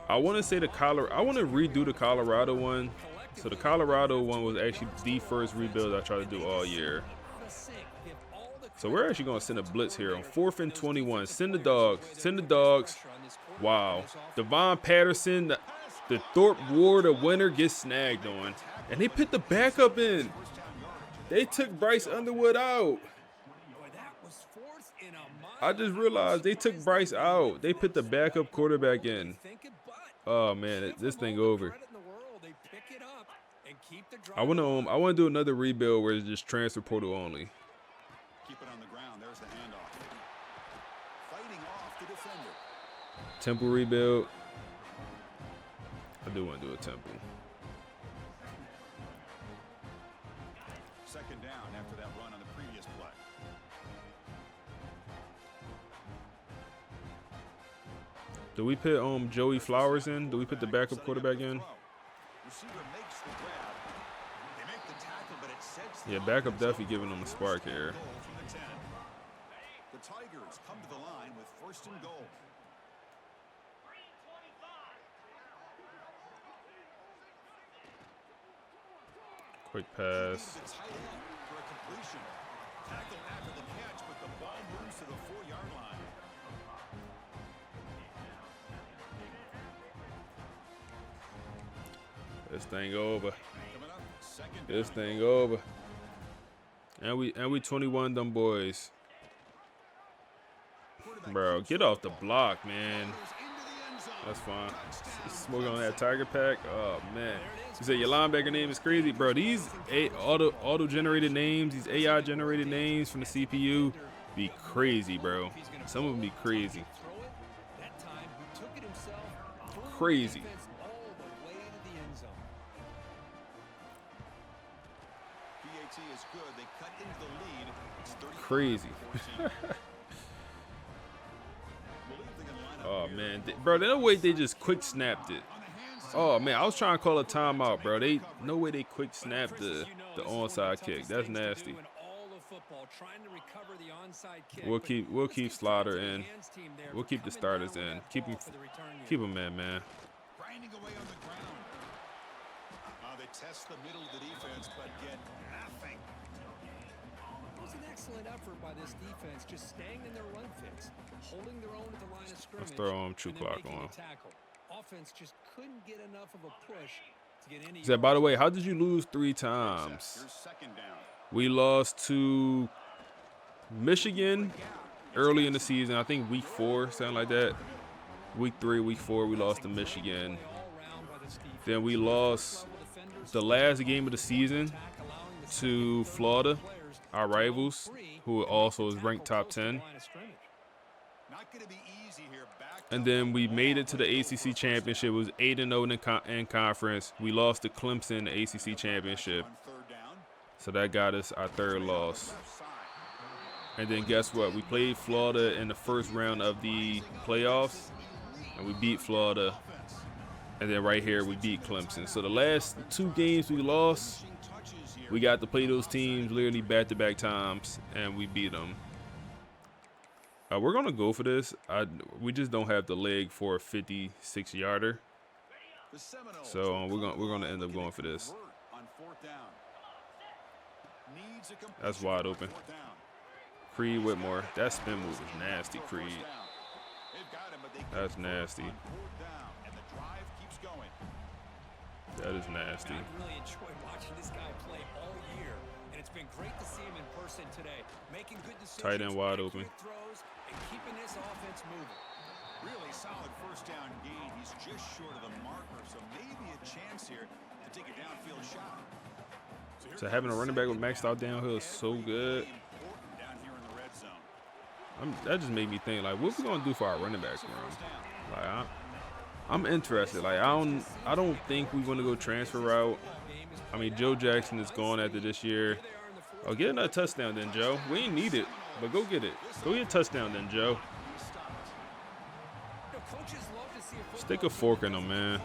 I want to say I want to redo the Colorado one. So the Colorado one was actually the first rebuild I tried to do all year. So we're actually going to send a blitz here on 4th and 21. Send the dogs. Send the dogs. Wow. Devon Patterson, the Thorpe Ward, a winner, gets snagged on. And they put the backup in. They took Bryce Underwood out. I just realized they took Bryce out. They put the backup quarterback in. Oh, man, this thing over. I want to do another rebuild where it's just transfer portal only. Keep it on the ground. There's the handoff. Fighting off the defender. Temple rebuild. I do want to do a Temple. Second down after that run on the previous play. Do we put Joey Flowers in? Do we put the backup quarterback in? Receiver makes the grab. They make the tackle, but it sets Yeah, backup definitely giving them a spark here. The Tigers come to the line with 1st and goal. Quick pass. For a completion. Tackle after the catch, but the ball moves to the 4-yard line. This thing over. This thing over. And we 21 them boys. Bro, get off the block, man. That's fine. Smoking on that Tiger pack. Oh man. You said your linebacker name is crazy, bro. These auto-generated names, these AI-generated names from the CPU, be crazy, bro. Some of them be crazy. Crazy. Crazy. Oh man, bro, no way they just quick snapped it. Oh man, I was trying to call a timeout, bro. No way they quick snapped the onside kick. That's nasty. We'll keep Slaughter in. We'll keep the starters in. Keep them in, man. Grinding away on the ground. They test the middle of the defense, but get nothing. It was an excellent effort by this defense, just staying in their run fits, holding their own at the line of scrimmage. Let's throw True Clock on. Offense just couldn't get enough of a push to get any. He said, by the way, how did you lose 3 times? We lost to Michigan early in the season. I think week 4, something like that. Week 3, week 4, we lost to Michigan. Then we lost the last game of the season to Florida, our rivals, who also is ranked top 10. And then we made it to the ACC championship. It was 8-0 in conference. We lost to Clemson in the ACC championship. So that got us our 3rd loss. And then guess what? We played Florida in the first round of the playoffs, and we beat Florida And then right here, we beat Clemson. So the last 2 games we lost, we got to play those teams literally back-to-back times, and we beat them. We're going to go for this. We just don't have the leg for a 56-yarder. So we're gonna end up going for this. That's wide open. Creed Whitmore. That spin move is nasty, Creed. That's nasty. That is nasty. I've really enjoyed watching this guy play all year, and it's been great to see him in person today, making good decisions, Tight end wide open. throws, and keeping this offense moving. Really solid first down gain. He's just short of the marker, so maybe a chance here to take a downfield shot. So having a running back with maxed out downhill is so good. Down here in the red zone. That just made me think, like, what we gonna do for our running back room? Like, I'm interested. Like, I don't think we're gonna go transfer route. I mean, Joe Jackson is gone after this year. Oh, get another touchdown then, Joe. We ain't need it, but go get it. Go get a touchdown then, Joe. Stick a fork in them, man.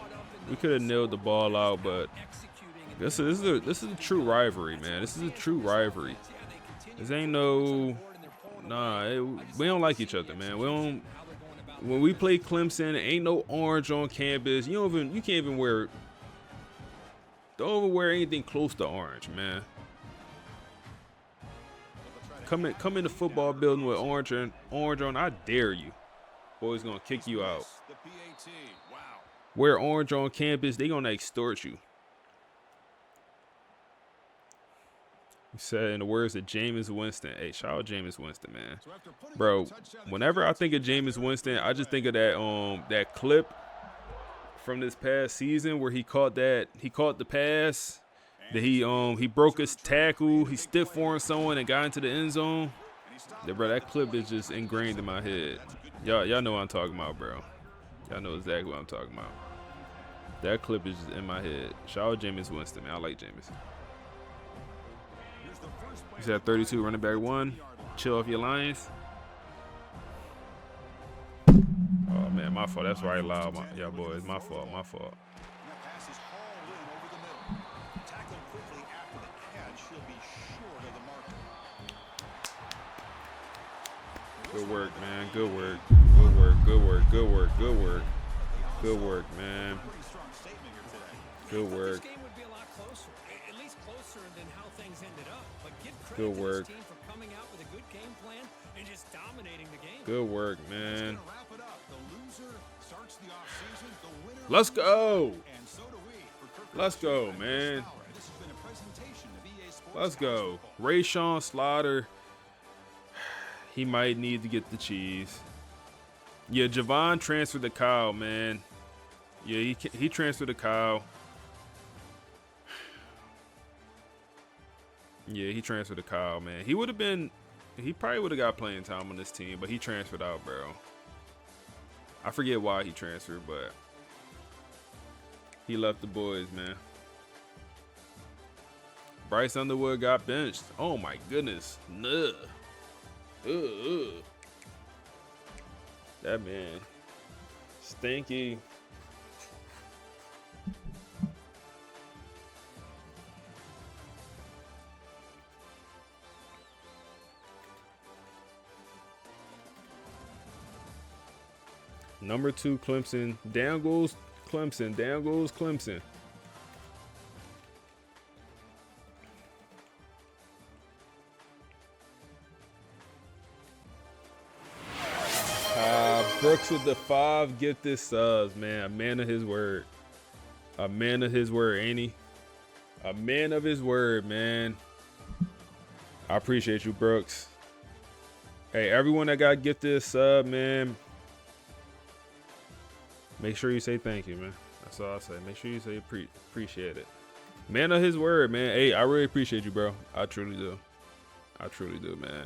We could have nailed the ball out, but this is a true rivalry, man. This is a true rivalry. This ain't no, we don't like each other, man. We don't. When we play Clemson, ain't no orange on campus. You can't even wear. Don't even wear anything close to orange, man. Come in the football building with orange on. I dare you. Boys gonna kick you out. Wear orange on campus, they gonna extort you. He said in the words of Jameis Winston. Hey, shout out Jameis Winston, man. Bro, whenever I think of Jameis Winston, I just think of that clip from this past season where he caught the pass. That he broke his tackle, he stiff formed someone and got into the end zone. Yeah, bro, that clip is just ingrained in my head. Y'all know what I'm talking about, bro. Y'all know exactly what I'm talking about. That clip is just in my head. Shout out Jameis Winston, man. I like Jameis. He's at 32, running back 1. Chill off your Lions. Oh, man, my fault. That's right loud. Yeah, boys, my fault. Good work, man. Good work, man. Good work. Good work. Good work, man. Let's go. Let's go, man. Let's go. Rayshawn Slaughter. He might need to get the cheese. Yeah, Javon transferred to Kyle, man. Yeah, he transferred to Kyle. Yeah, he transferred to Kyle, man. He probably would have got playing time on this team, but he transferred out, bro. I forget why he transferred, but he left the boys, man. Bryce Underwood got benched. Oh my goodness. Ugh. That man. Stinky. Number 2, Clemson. Down goes Clemson. Down goes Clemson. Brooks with the 5 gifted subs, man. A man of his word. A man of his word, ain't he? A man of his word, man. I appreciate you, Brooks. Hey, everyone that got gifted a sub, man. Make sure you say thank you, man. That's all I say. Make sure you say appreciate it. Man of his word, man. Hey, I really appreciate you, bro. I truly do. I truly do, man.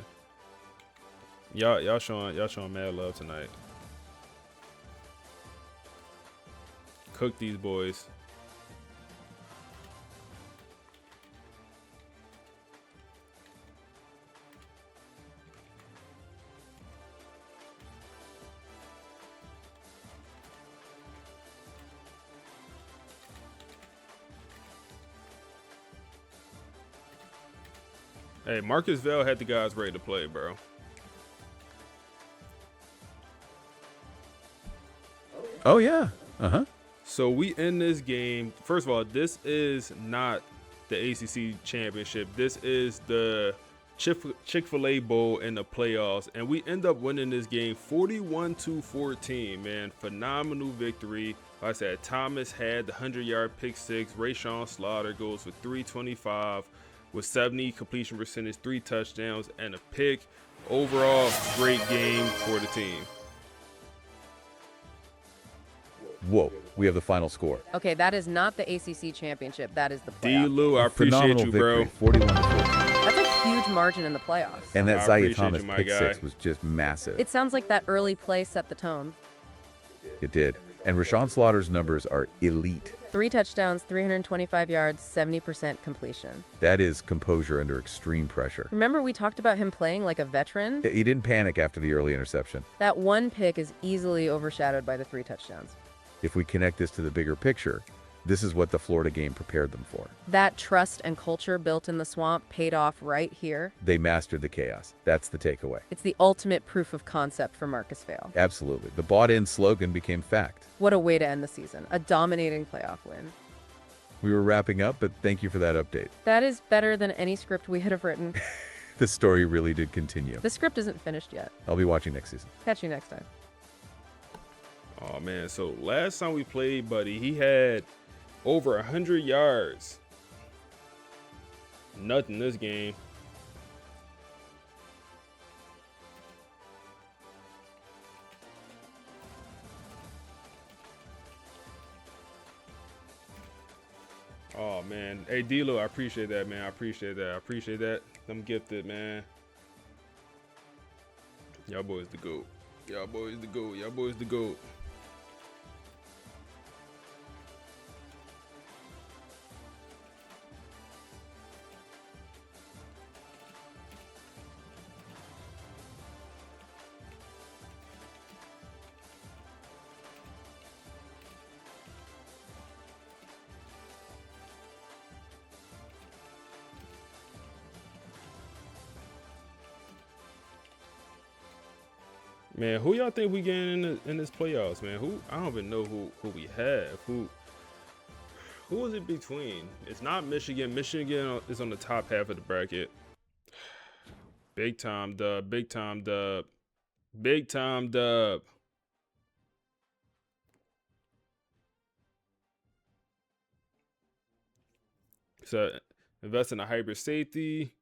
Y'all showing mad love tonight. Cook these boys. Hey, Marcus Vail had the guys ready to play, bro. Oh, yeah. Uh-huh. So we end this game. First of all, this is not the ACC championship. This is the Chick-fil-A Bowl in the playoffs. And we end up winning this game 41-14, man. Phenomenal victory. Like I said, Thomas had the 100-yard pick six. Rashawn Slaughter goes for 325 with 70 completion percentage, 3 touchdowns, and a pick. Overall, great game for the team. Whoa, we have the final score. Okay, that is not the ACC championship. That is the D. playoff. Lou, I A appreciate phenomenal you, victory, bro. 41-14. That's a huge margin in the playoffs. And that I Zaya appreciate Thomas you, my pick guy. six was just massive. It sounds like that early play set the tone. It did. And Rashawn Slaughter's numbers are elite. 3 touchdowns, 325 yards, 70% completion. That is composure under extreme pressure. Remember we talked about him playing like a veteran? He didn't panic after the early interception. That one pick is easily overshadowed by the 3 touchdowns. If we connect this to the bigger picture, this is what the Florida game prepared them for. That trust and culture built in the swamp paid off right here. They mastered the chaos. That's the takeaway. It's the ultimate proof of concept for Marcus Vail. Absolutely. The bought-in slogan became fact. What a way to end the season. A dominating playoff win. We were wrapping up, but thank you for that update. That is better than any script we could have written. The story really did continue. The script isn't finished yet. I'll be watching next season. Catch you next time. Oh, man. So last time we played, buddy, he had over 100 yards. Nothing this game. Oh, man. Hey, D-Lo, I appreciate that, man. I appreciate that. I appreciate that. I'm gifted, man. Y'all boys the GOAT. Y'all boys the GOAT. Y'all boys the GOAT. Man, who y'all think we getting in this playoffs, man? Who I don't even know who we have. Who is it between? It's not Michigan. Michigan is on the top half of the bracket. Big time dub. Big time dub. Big time dub. So invest in a hybrid safety.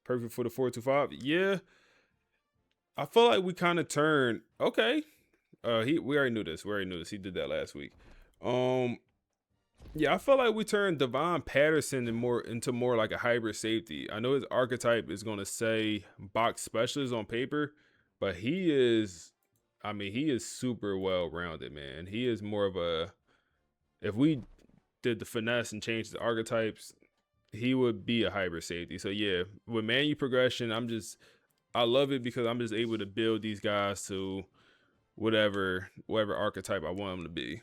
Perfect for the 4-2-5. Yeah. I feel like we kind of turned. Okay. We already knew this. We already knew this. He did that last week. Yeah, I feel like we turned Devon Patterson into more like a hybrid safety. I know his archetype is going to say box specialist on paper, but he is super well-rounded, man. He is more of a, if we did the finesse and changed the archetypes, he would be a hybrid safety. So yeah, with manu progression, I love it because I'm just able to build these guys to whatever archetype I want them to be.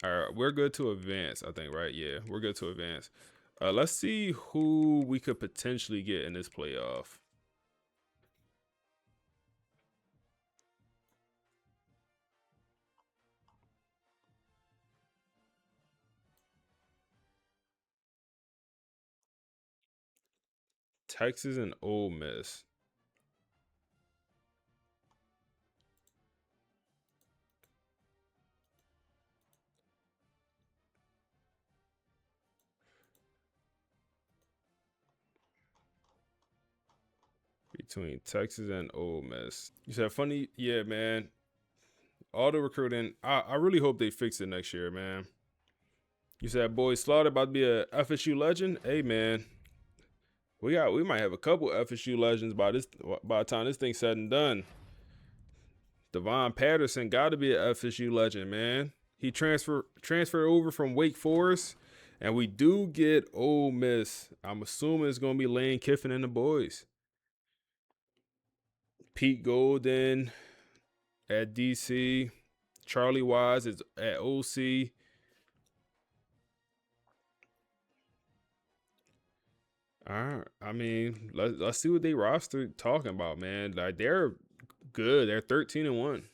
All right, we're good to advance, I think, right? Yeah, we're good to advance. Let's see who we could potentially get in this playoff. Texas and Ole Miss. Between Texas and Ole Miss. You said funny? Yeah, man. All the recruiting, I really hope they fix it next year, man. You said Boy Slaughter about to be a FSU legend? Hey, man. We might have a couple FSU legends by the time this thing's said and done. Devon Patterson got to be an FSU legend, man. He transferred over from Wake Forest, and we do get Ole Miss. I'm assuming it's going to be Lane Kiffin and the boys. Pete Golden at DC. Charlie Wise is at OC. I mean, let's see what they roster talking about, man. Like they're good. They're 13-1.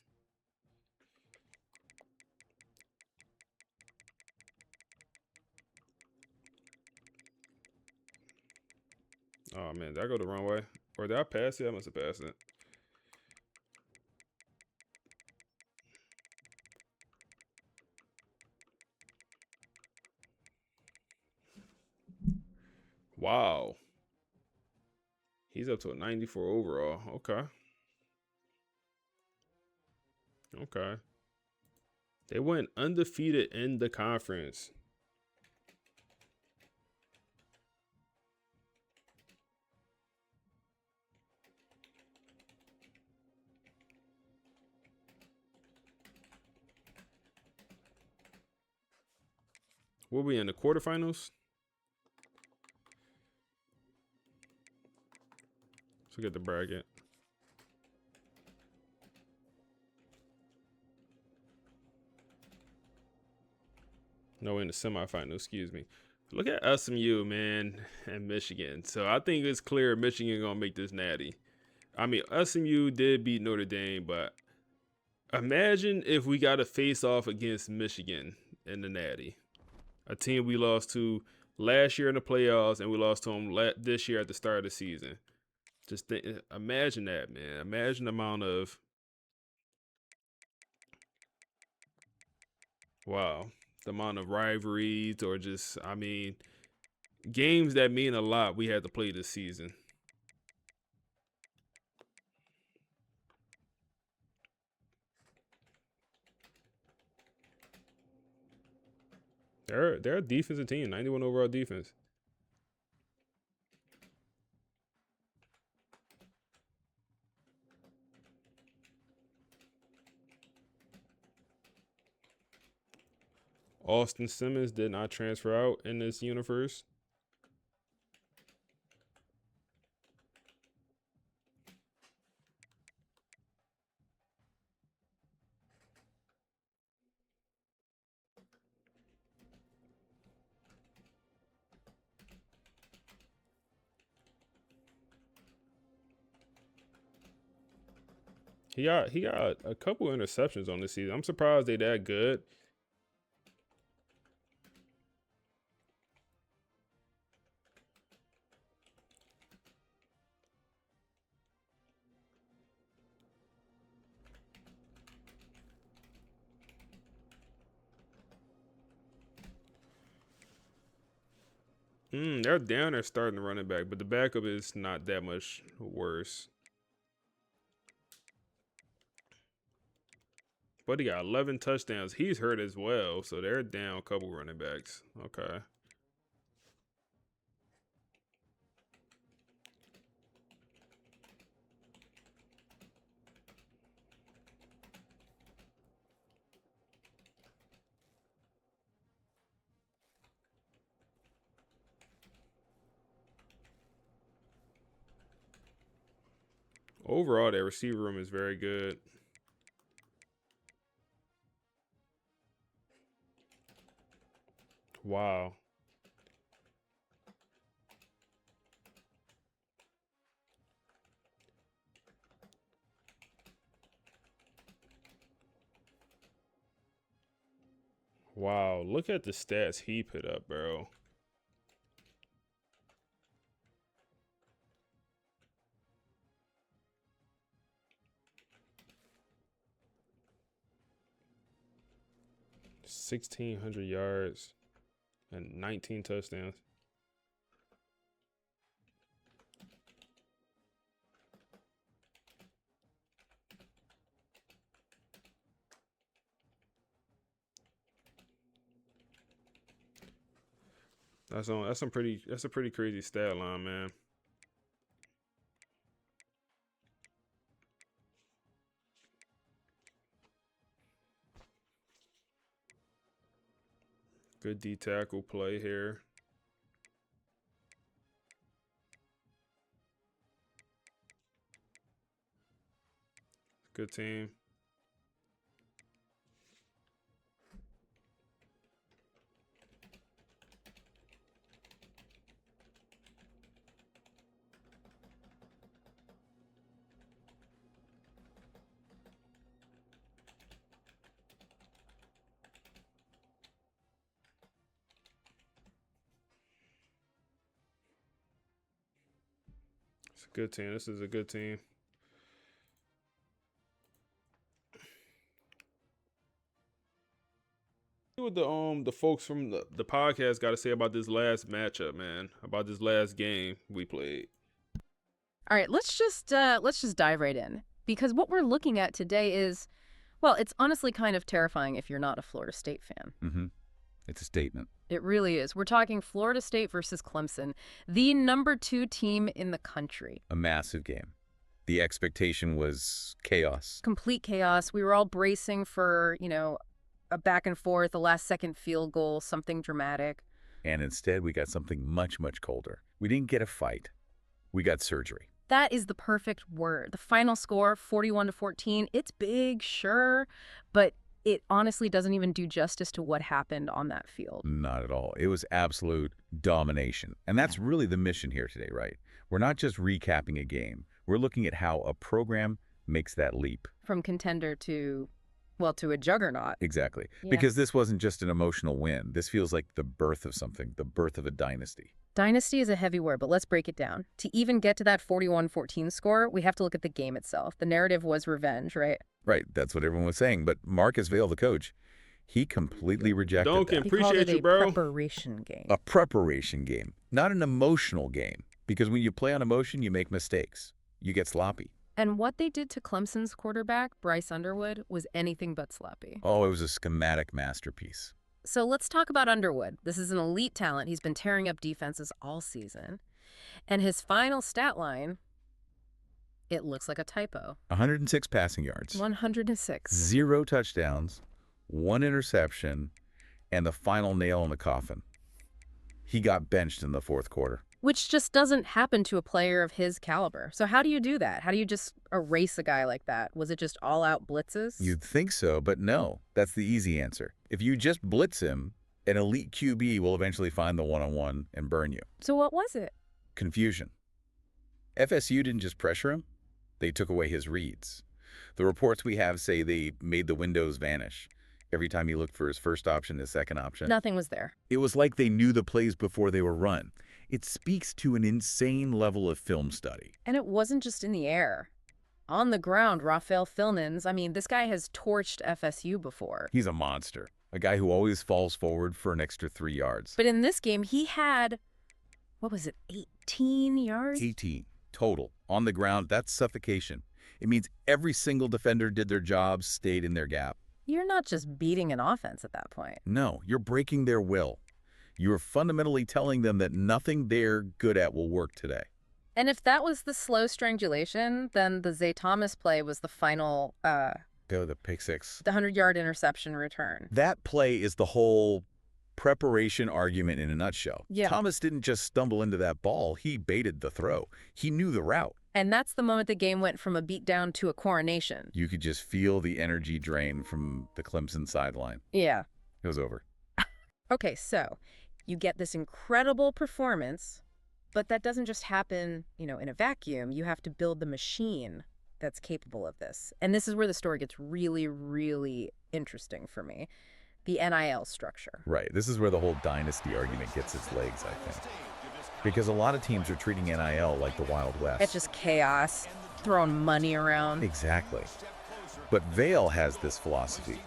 Oh man, did I go the wrong way? Or did I pass it? I must have passed it. Wow. He's up to a 94 overall. Okay. Okay. They went undefeated in the conference. We'll be in the quarterfinals. Let's get the bracket. No, in the semifinal, excuse me. Look at SMU, man, and Michigan. So I think it's clear Michigan gonna make this natty. I mean, SMU did beat Notre Dame, but imagine if we got to face off against Michigan in the natty, a team we lost to last year in the playoffs, and we lost to them this year at the start of the season. Just imagine that, man. Imagine the amount of wow, the amount of rivalries or just, I mean, games that mean a lot we had to play this season. They're a defensive team, 91 overall defense. Austin Simmons did not transfer out in this universe. He got a couple interceptions on this season. I'm surprised they that good. They're down there starting the running back, but the backup is not that much worse. But he got 11 touchdowns. He's hurt as well, so they're down a couple running backs. Okay. Overall, their receiver room is very good. Wow. Wow. Look at the stats he put up, bro. $1,600 and 19 touchdowns. That's a pretty crazy stat line, man. Good D tackle play here. Good team. It's a good team. This is a good team. See what the folks from the podcast got to say about this last matchup, man. About this last game we played. All right, let's just dive right in, because what we're looking at today is, well, it's honestly kind of terrifying if you're not a Florida State fan. Mm-hmm. It's a statement. It really is. We're talking Florida State versus Clemson, the number 2 team in the country. A massive game. The expectation was chaos. Complete chaos. We were all bracing for, a back and forth, a last-second field goal, something dramatic. And instead, we got something much, much colder. We didn't get a fight. We got surgery. That is the perfect word. The final score, 41-14. It's big, sure, but it honestly doesn't even do justice to what happened on that field. Not at all. It was absolute domination. And that's really the mission here today, right? We're not just recapping a game. We're looking at how a program makes that leap. From contender to, well, to a juggernaut. Exactly. Yeah. Because this wasn't just an emotional win. This feels like the birth of something, the birth of a dynasty. Dynasty is a heavy word, but let's break it down. To even get to that 41-14 score, we have to look at the game itself. The narrative was revenge, right? Right, that's what everyone was saying. But Marcus Vail, the coach, he completely rejected Duncan, that. appreciate you, bro. A preparation game. A preparation game, not an emotional game. Because when you play on emotion, you make mistakes. You get sloppy. And what they did to Clemson's quarterback, Bryce Underwood, was anything but sloppy. Oh, it was a schematic masterpiece. So let's talk about Underwood. This is an elite talent. He's been tearing up defenses all season. And his final stat line, it looks like a typo. 106 passing yards. 106. 0 touchdowns, 1 interception, and the final nail in the coffin. He got benched in the fourth quarter. Which just doesn't happen to a player of his caliber. So how do you do that? How do you just erase a guy like that? Was it just all-out blitzes? You'd think so, but no. That's the easy answer. If you just blitz him, an elite QB will eventually find the one-on-one and burn you. So what was it? Confusion. FSU didn't just pressure him. They took away his reads. The reports we have say they made the windows vanish. Every time he looked for his first option, his second option. Nothing was there. It was like they knew the plays before they were run. It speaks to an insane level of film study. And it wasn't just in the air. On the ground, Rafael Filnins, this guy has torched FSU before. He's a monster. A guy who always falls forward for an extra 3 yards. But in this game, he had, 18 yards? 18 total. On the ground, that's suffocation. It means every single defender did their job, stayed in their gap. You're not just beating an offense at that point. No, you're breaking their will. You're fundamentally telling them that nothing they're good at will work today. And if that was the slow strangulation, then the Zay Thomas play was the final, The pick six. the 100-yard interception return. That play is the whole preparation argument in a nutshell. Yeah. Thomas didn't just stumble into that ball. He baited the throw. He knew the route. And that's the moment the game went from a beatdown to a coronation. You could just feel the energy drain from the Clemson sideline. Yeah. It was over. Okay, so you get this incredible performance, but that doesn't just happen, in a vacuum. You have to build the machine that's capable of this. And this is where the story gets really, really interesting for me. The NIL structure. Right. This is where the whole dynasty argument gets its legs, I think. Because a lot of teams are treating NIL like the Wild West. It's just chaos, throwing money around. Exactly. But Vail has this philosophy.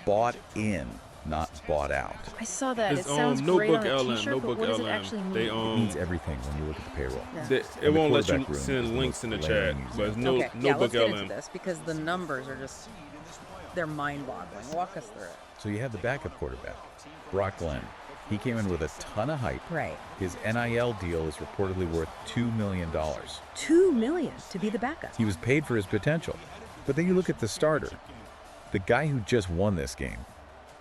Bought in, not bought out. I saw that. It's, it sounds great Notebook on a LM, t-shirt, Notebook but what does it LM. actually mean? They, It means everything when you look at the payroll. It And the won't let you quarterback room is send the links in the most chat, glaring but it's example. Okay, yeah, let's Notebook get into LM. this because the numbers are just, they're mind-boggling. Walk us through it. So you have the backup quarterback, Brock Glenn. He came in with a ton of hype. Right. His NIL deal is reportedly worth $2 million. $2 million to be the backup. He was paid for his potential. But then you look at the starter, the guy who just won this game,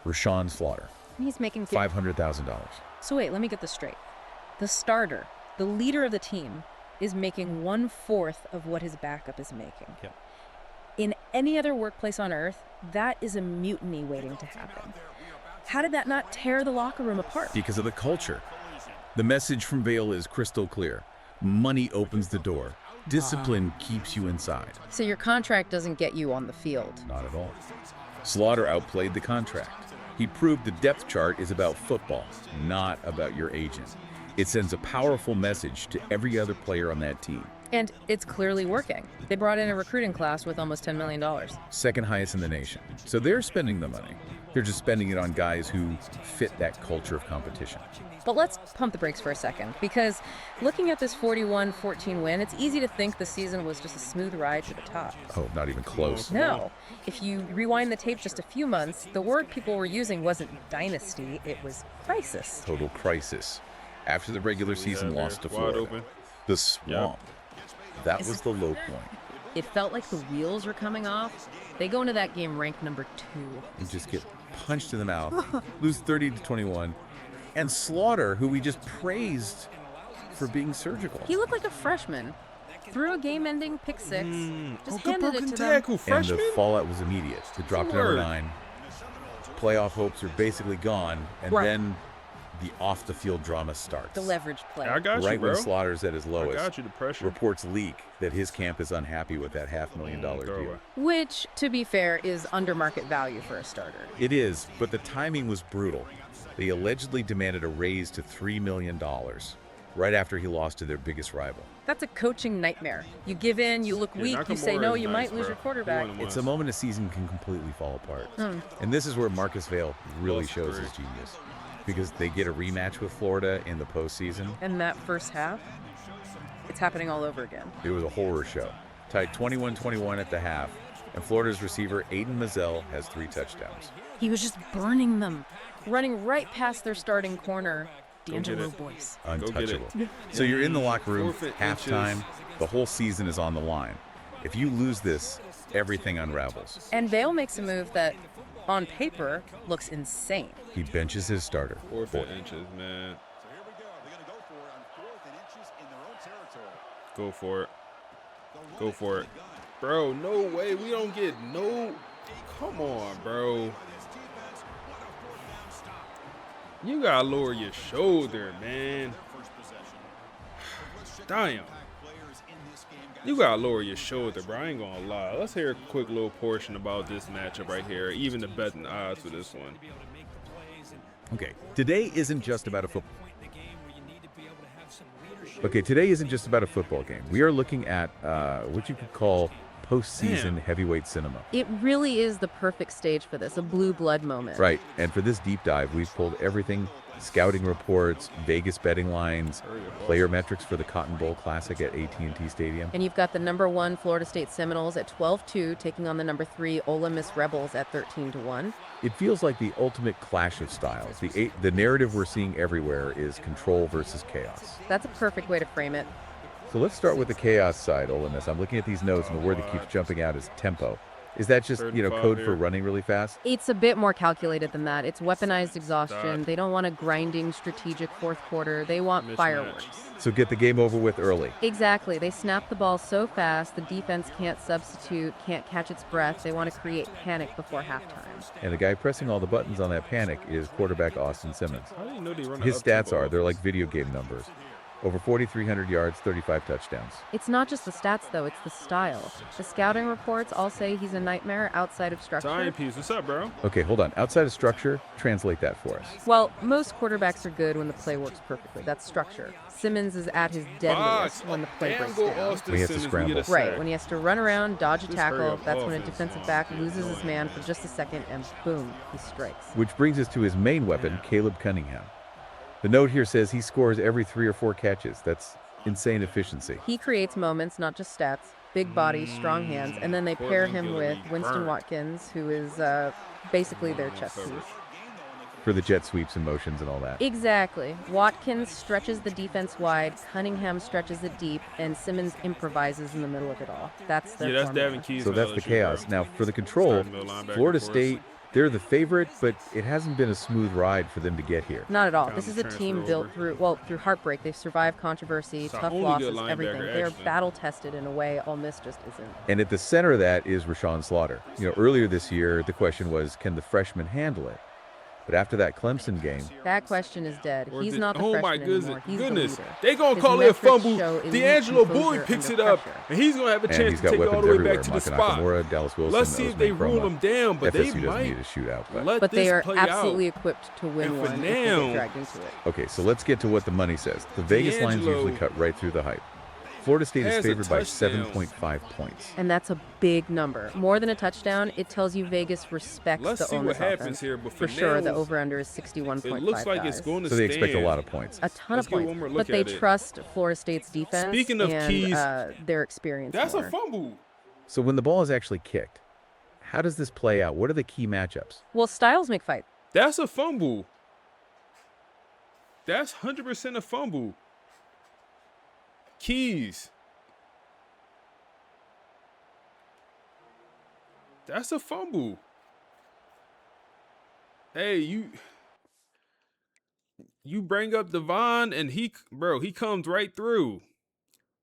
Rashawn Slaughter, He's making $500,000. So wait, let me get this straight. The starter, the leader of the team, is making 1/4 of what his backup is making. Yep. In any other workplace on earth, that is a mutiny waiting to happen. How did that not tear the locker room apart? Because of the culture. The message from Vail is crystal clear. Money opens the door. Discipline keeps you inside. So your contract doesn't get you on the field. Not at all. Slaughter outplayed the contract. He proved the depth chart is about football, not about your agent. It sends a powerful message to every other player on that team. And it's clearly working. They brought in a recruiting class with almost $10 million. Second highest in the nation. So they're spending the money. They're just spending it on guys who fit that culture of competition. But let's pump the brakes for a second, because looking at this 41-14 win, it's easy to think the season was just a smooth ride to the top. Oh, not even close. No. If you rewind the tape just a few months, the word people were using wasn't dynasty, it was crisis. Total crisis. After the regular season loss to Florida. The swamp. That was the low point. It felt like the wheels were coming off. They go into that game ranked number 2. And just get punched in the mouth, lose 30-21. And Slaughter, who we just praised for being surgical. He looked like a freshman. Threw a game-ending pick 6, just good handed it broken to tackle, them. And the fallout was immediate. It dropped to number Word. 9. Playoff hopes are basically gone. And Right. then the off-the-field drama starts. The leverage play. I got you, Right bro. when Slaughter's at his lowest, I got you, the pressure. reports leak that his camp is unhappy with that $500,000 Throw deal. away. Which, to be fair, is under market value for a starter. It is, but the timing was brutal. They allegedly demanded a raise to $3 million right after he lost to their biggest rival. That's a coaching nightmare. You give in, you look weak, you say no, you might lose your quarterback. It's a moment a season can completely fall apart. And this is where Marcus Vail really shows his genius. Because they get a rematch with Florida in the postseason. And that first half, it's happening all over again. It was a horror show. Tied 21-21 at the half, and Florida's receiver Aiden Mazzell has 3 touchdowns. He was just burning them, running right past their starting corner, D'Angelo Boyce. Untouchable. So you're in the locker room, Forfeit halftime, inches. the whole season is on the line. If you lose this, everything unravels. And Vail makes a move that, on paper, looks insane. He benches his starter. Forfeit inches, man. Go for it. Go for it. Bro, no way. We don't get no. Come on, bro. You gotta lower your shoulder, man. Damn. You gotta lower your shoulder, bro. I ain't gonna lie. Let's hear a quick little portion about this matchup right here. Even the betting odds for this one. Okay, today isn't just about a football. Okay, today isn't just about a football game. We are looking at what you could call postseason heavyweight cinema. It really is the perfect stage for this, a blue blood moment. Right, and for this deep dive, we've pulled everything: scouting reports, Vegas betting lines, player metrics for the Cotton Bowl Classic at AT&T Stadium. And you've got the number 1 Florida State Seminoles at 12-2, taking on the number 3 Ole Miss Rebels at 13-1. It feels like the ultimate clash of styles. The narrative we're seeing everywhere is control versus chaos. That's a perfect way to frame it. So let's start with the chaos side, Ole Miss. I'm looking at these notes, and the word that keeps jumping out is tempo. Is that just, code for running really fast? It's a bit more calculated than that. It's weaponized exhaustion. Stop. They don't want a grinding strategic fourth quarter. They want Mismatch. fireworks. So get the game over with early. Exactly. They snap the ball so fast, the defense can't substitute, can't catch its breath. They want to create panic before halftime. And the guy pressing all the buttons on that panic is quarterback Austin Simmons. I didn't know they run His an stats up-tempo they're like video game numbers. Over 4,300 yards, 35 touchdowns. It's not just the stats, though. It's the style. The scouting reports all say he's a nightmare outside of structure. Timepiece, what's up, bro? Okay, hold on. Outside of structure, translate that for us. Well, most quarterbacks are good when the play works perfectly. That's structure. Simmons is at his deadliest when the play breaks down. We have to scramble. Right, when he has to run around, dodge a Just hurry tackle, up, that's when a offense. defensive back loses his man for just a second and boom, he strikes. Which brings us to his main weapon, Caleb Cunningham. The note here says he scores every 3 or 4 catches. That's insane efficiency. He creates moments, not just stats. Big body, strong hands, and then they pair him with Winston Watkins, who is basically their chess piece. For the jet sweeps and motions and all that. Exactly. Watkins stretches the defense wide, Cunningham stretches it deep, and Simmons improvises in the middle of it all. That's their that's formula. Davin Keys. So that's the chaos. Now, for the control, Starting middle linebacker Florida for us. State, they're the favorite, but it hasn't been a smooth ride for them to get here. Not at all. Time This to is a transfer team built over. through heartbreak. They've survived controversy, It's our tough only losses, good linebacker everything. They're action. battle tested in a way Ole Miss just isn't. And at the center of that is Rashawn Slaughter. Earlier this year, the question was, can the freshman handle it? But after that Clemson game, That question is dead. Or He's did- not the oh freshman my anymore. He's goodness. the leader. They gonna His call it a metrics fumble. show elite D'Angelo composure Boyd picks under it up, pressure. and he's gonna have a and chance he's to got take it all weapons the way everywhere. back to the Maka spot. Nakamura, Dallas Wilson, Let's see if Osman they rule Kroma. them down, but FSU they doesn't might need a shootout. But let But they this are play absolutely out. equipped to win And for one if they now- get dragged into it. Okay, so let's get to what the money says. The Vegas lines D'Angelo- usually cut right through the hype. Florida State is Has a favored by touchdown. 7.5 points. And that's a big number. More than a touchdown, it tells you Vegas respects Let's the see Ole what Miss happens offense. here, but For sure, the now, over-under is it 61.5 looks like it's guys. going to So stand. they expect a lot of points. A ton Let's of get points. one more look But they at it. trust Florida State's defense Speaking of and keys, their experience that's more. a fumble. So when the ball is actually kicked, how does this play out? What are the key matchups? Well, styles make fight. That's a fumble. That's 100% a fumble. Keys. That's a fumble. Hey, you bring up Devon and he comes right through.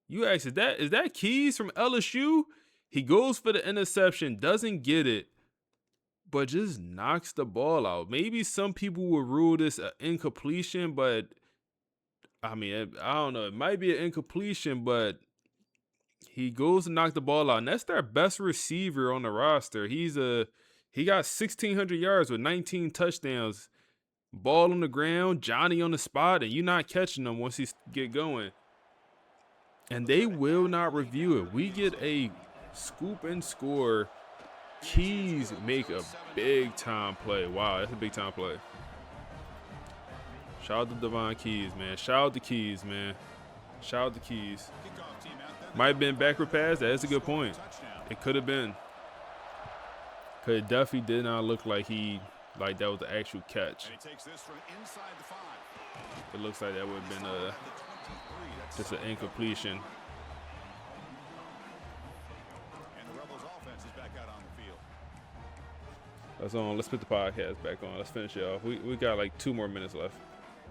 You ask, is that Keys from LSU? He goes for the interception, doesn't get it, but just knocks the ball out. Maybe some people would rule this an incompletion, but I mean, I don't know. It might be an incompletion, but he goes to knock the ball out, and that's their best receiver on the roster. He got 1,600 yards with 19 touchdowns. Ball on the ground, Johnny on the spot, and you're not catching him once he get going. And they will not review it. We get a scoop and score. Keys make a big time play. Wow, that's a big time play. Shout out to Devon Keys, man. Shout out to Keys, man. Shout out to Keys. Might have been backward pass. That is a good point. It could have been. Because Duffy did not look like that was the actual catch. It looks like that would have been just an incompletion. Let's put the podcast back on. Let's finish it off. We got like 2 more minutes left.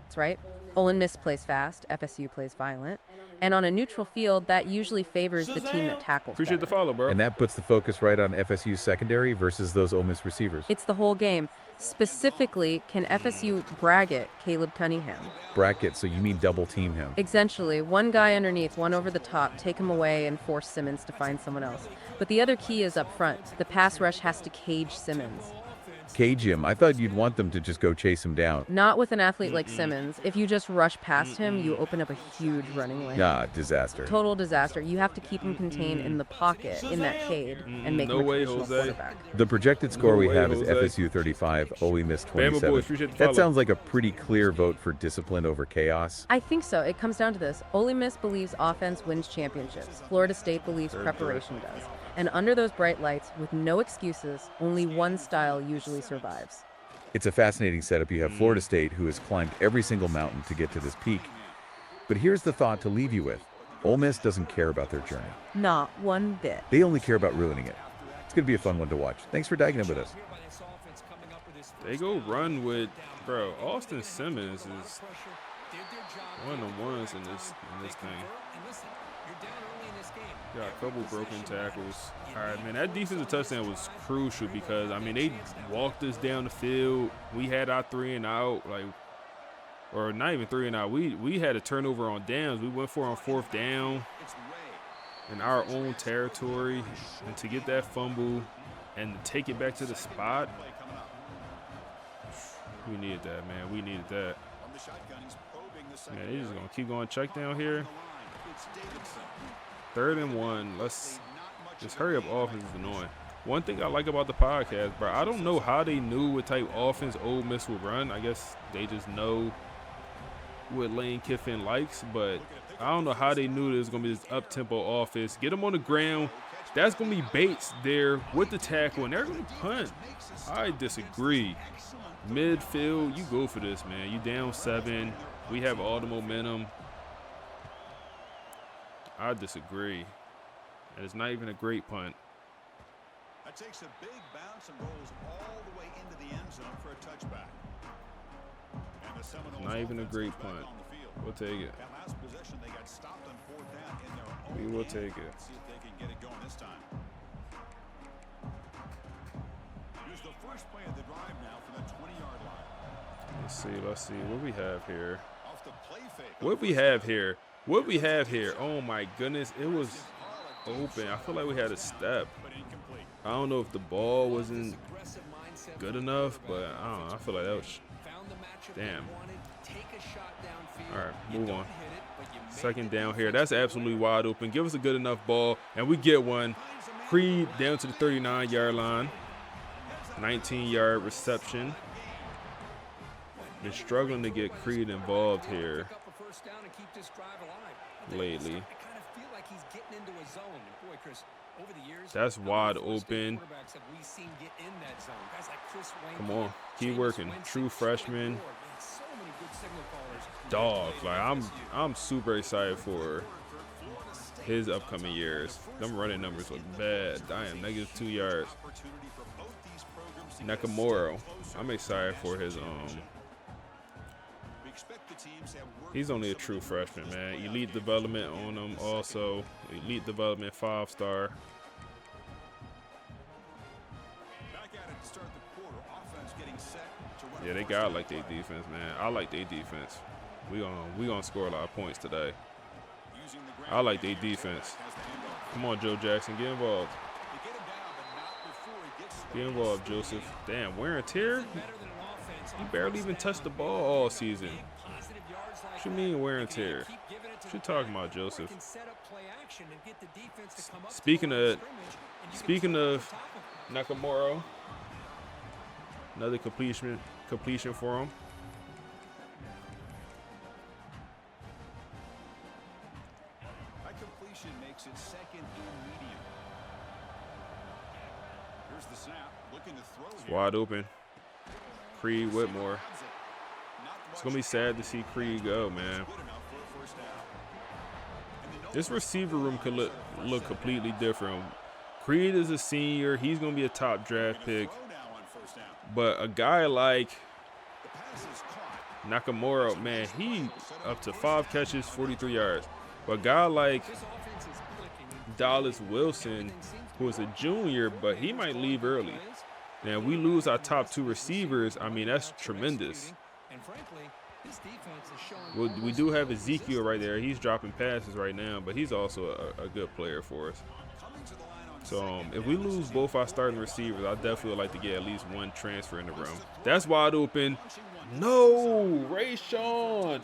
That's right. Ole Miss plays fast, FSU plays violent. And on a neutral field, that usually favors the team that tackles Appreciate better. the follow, bro. And that puts the focus right on FSU's secondary versus those Ole Miss receivers. It's the whole game. Specifically, can FSU bracket Caleb Cunningham? Bracket, so you mean double team him. Essentially, one guy underneath, one over the top, take him away and force Simmons to find someone else. But the other key is up front. The pass rush has to cage Simmons. Cage him. I thought you'd want them to just go chase him down. Not with an athlete like Simmons. If you just rush past him, you open up a huge running lane. Nah, disaster. Total disaster. You have to keep him contained in the pocket, in that cage, and make him a traditional quarterback. The projected score we have is Jose. FSU 35, Ole Miss Bama 27. boys, appreciate the That follow. sounds like a pretty clear vote for discipline over chaos. I think so. It comes down to this. Ole Miss believes offense wins championships. Florida State believes preparation does. And under those bright lights, with no excuses, only one style usually survives. It's a fascinating setup. You have Florida State, who has climbed every single mountain to get to this peak. But here's the thought to leave you with. Ole Miss doesn't care about their journey. Not one bit. They only care about ruining it. It's going to be a fun one to watch. Thanks for diving in with us. They go run with, bro, Austin Simmons is one of the ones in this thing. Got a couple broken tackles. All right, man, that defensive touchdown was crucial because, I mean, they walked us down the field. We had our 3 and out, or not even 3 and out. We had a turnover on downs. We went for it on 4th down in our own territory. And to get that fumble and to take it back to the spot, we needed that, man. We needed that. Man, they're just going to keep going check down here. 3rd and 1. Let's just hurry up. Offense is annoying. One thing I like about the podcast, bro, I don't know how they knew what type of offense Ole Miss would run. I guess they just know what Lane Kiffin likes, but I don't know how they knew there was going to be this up-tempo offense. Get them on the ground. That's going to be Bates there with the tackle, and they're going to punt. I disagree. Midfield, you go for this, man. You down 7. We have all the momentum. I disagree. And it's not even a great punt. That takes a big bounce and rolls all the way into the end zone for a touchback. And the Seminoles Not even a great offense is back punt. on the field. We'll take it. That last possession, they got stopped on 4th down in their own We will end. take it. See if they can get it going this time. Here's the first play of the drive now from the 20-yard line. Let's see. What we have here? Off the play fake. What we have here? What we have here? Oh my goodness. It was open. I feel like we had a step. I don't know if the ball wasn't good enough, but I don't know. I feel like that was Damn. All right, move on. Second down here. That's absolutely wide open. Give us a good enough ball, and we get one. Creed down to the 39-yard line. 19-yard reception. Been struggling to get Creed involved here lately. That's wide open. Come on, keep working. True freshman. Dog, like I'm super excited for his upcoming years. Them running numbers look bad. Damn, -2 yards. Nakamura, I'm excited for his he's only a true freshman, man. Elite development on him also. Elite development 5-star. Yeah, they got like their defense, man. I like their defense. We gonna score a lot of points today. I like their defense. Come on, Joe Jackson, get involved. Get involved, Joseph. Damn, wear and tear? He barely even touched the ball all season. What you mean wear and tear? What you talking about, Joseph? Speaking of Nakamura, another completion for him. That completion makes it second and medium. Here's the snap, looking to throw. It's wide open. Creed Whitmore. It's gonna be sad to see Creed go, man. This receiver room could look completely different. Creed is a senior. He's gonna be a top draft pick. But a guy like Nakamura, man, he up to 5 catches, 43 yards. But a guy like Dallas Wilson, who is a junior, but he might leave early. Now, we lose our top 2 receivers. I mean, that's tremendous. We do have Ezekiel right there. He's dropping passes right now, but he's also a good player for us. So if we lose both our starting receivers, I definitely would like to get at least one transfer in the room. That's wide open. No, Ray Sean.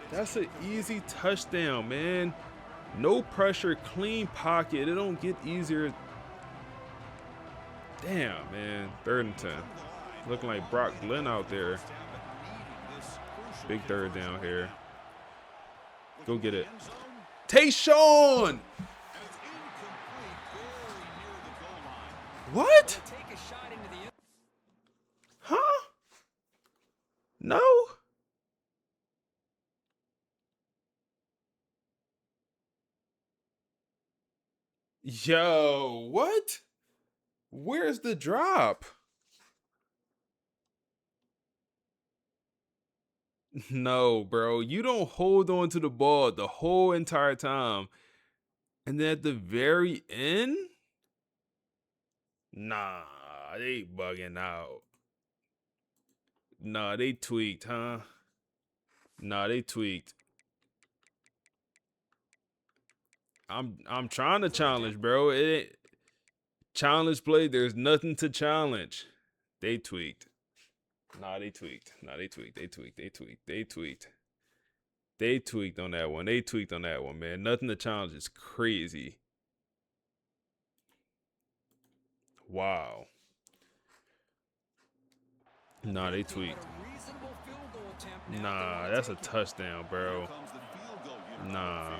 That's an easy touchdown, man. No pressure, clean pocket. It don't get easier. Damn, man. 3rd and 10. Looking like Brock Glenn out there. Big third down here. Go get it. Tayshawn! What? Huh? No? Yo, what? Where's the drop? No, bro. You don't hold on to the ball the whole entire time. And then at the very end? Nah, they bugging out. Nah, they tweaked, huh? Nah, they tweaked. I'm trying to challenge, bro. It ain't challenge play. There's nothing to challenge. They tweaked. Nah, they tweaked. Nah, they tweaked. They tweaked. They tweaked. They tweaked. They tweaked on that one. They tweaked on that one, man. Nothing to challenge is crazy. Wow. Nah, they tweaked. Nah, that's a touchdown, bro. Nah.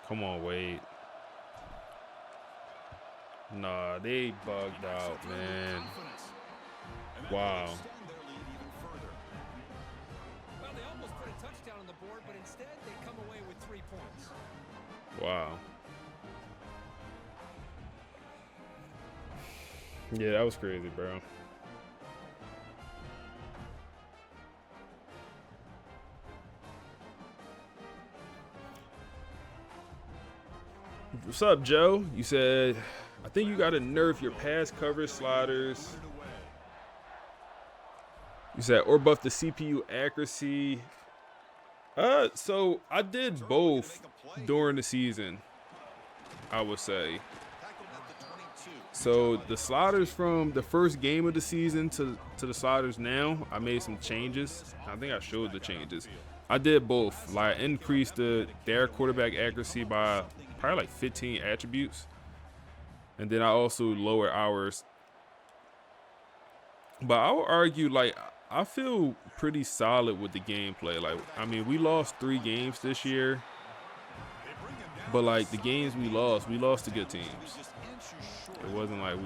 Come on, Wade. Nah, they bugged out, man. Wow. Well, they almost put a touchdown on the board, but instead they come away with 3 points. Wow. Yeah, that was crazy, bro. What's up, Joe? You said, I think you got to nerf your pass coverage sliders. You said, or buff the CPU accuracy. So I did both during the season, I would say. So the sliders from the first game of the season to the sliders now, I made some changes. I think I showed the changes. I did both. Like increased their quarterback accuracy by probably like 15 attributes, and then I also lowered ours. But I would argue like I feel pretty solid with the gameplay. Like I mean, we lost 3 games this year, but like the games we lost to good teams. It wasn't like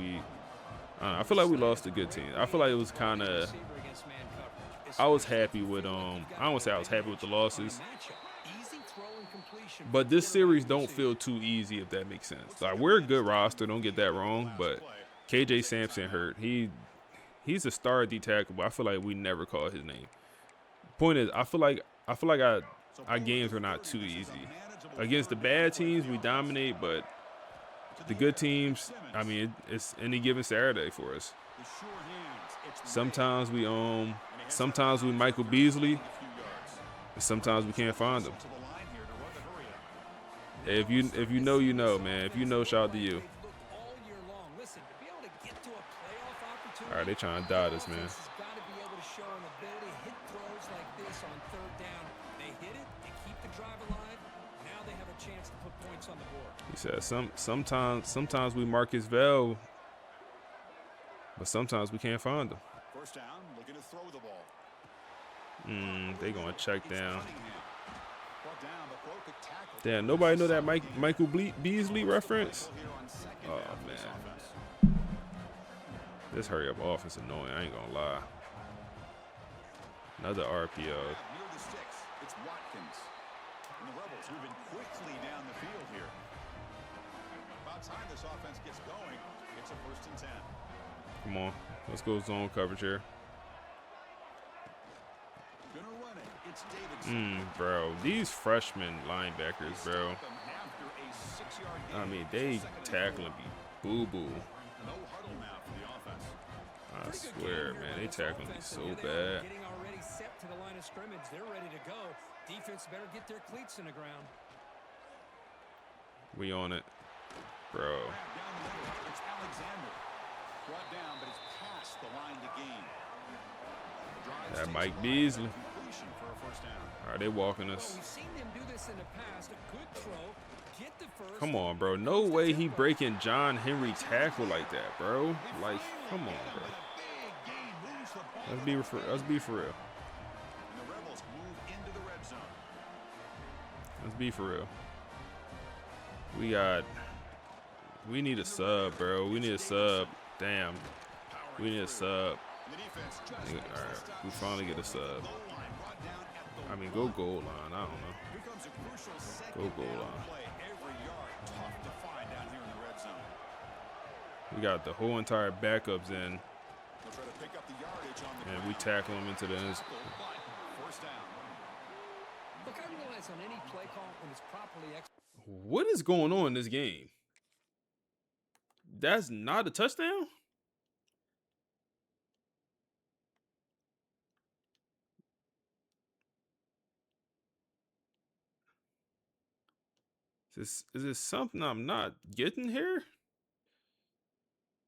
I feel like we lost to good teams. I feel like it was kind of. I was happy with I don't want to say I was happy with the losses, but this series don't feel too easy if that makes sense. Like we're a good roster, don't get that wrong, but KJ Sampson hurt. He's a star D tackle, but I feel like we never call his name. Point is, I feel like our games are not too easy. Against the bad teams, we dominate, but the good teams, I mean, it's any given Saturday for us. Sometimes we Michael Beasley, and sometimes we can't find them. If you know, you know, man. If you know, shout out to you. All right, they trying to dot us, man. He said sometimes we Marcus Bell, but sometimes we can't find them. First down, looking to throw the ball. They gonna check down. Damn, nobody know that Michael Beasley reference? Oh man, this hurry up offense annoying. I ain't gonna lie. Another RPO. Near the sticks, it's Watkins. And the Rebels moving quickly down the field here. About time this offense gets going, it's a 1st and 10. Come on, let's go zone coverage here. Gonna run it. It's Davidson. Bro, these freshman linebackers, bro. I mean, they tackling me boo-boo. No huddle now for the offense. I swear, man, they tackling me so bad. Getting already set to the line of scrimmage. They're ready to go. Defense better get their cleats in the ground. We on it, bro. It's Alexander. Brought down, but it's past the line to gain. That Mike Beasley. For a first down. All right, they walking us. We've seen them do this in the past. A good throw. Get the first. Come on, bro. No way he breaking John Henry tackle like that, bro. Like, come on, bro. Let's be for real. And the Rebels move into the red zone. Let's be for real. We need a sub, bro. We need a sub. Damn. We need a sub. All right, we finally get a sub. I mean, go goal line. I don't know. Go goal line. We got the whole entire backups in, and we tackle them into the end. Look, I realize on any play call when it's properly What is going on in this game? That's not a touchdown? Is this something I'm not getting here?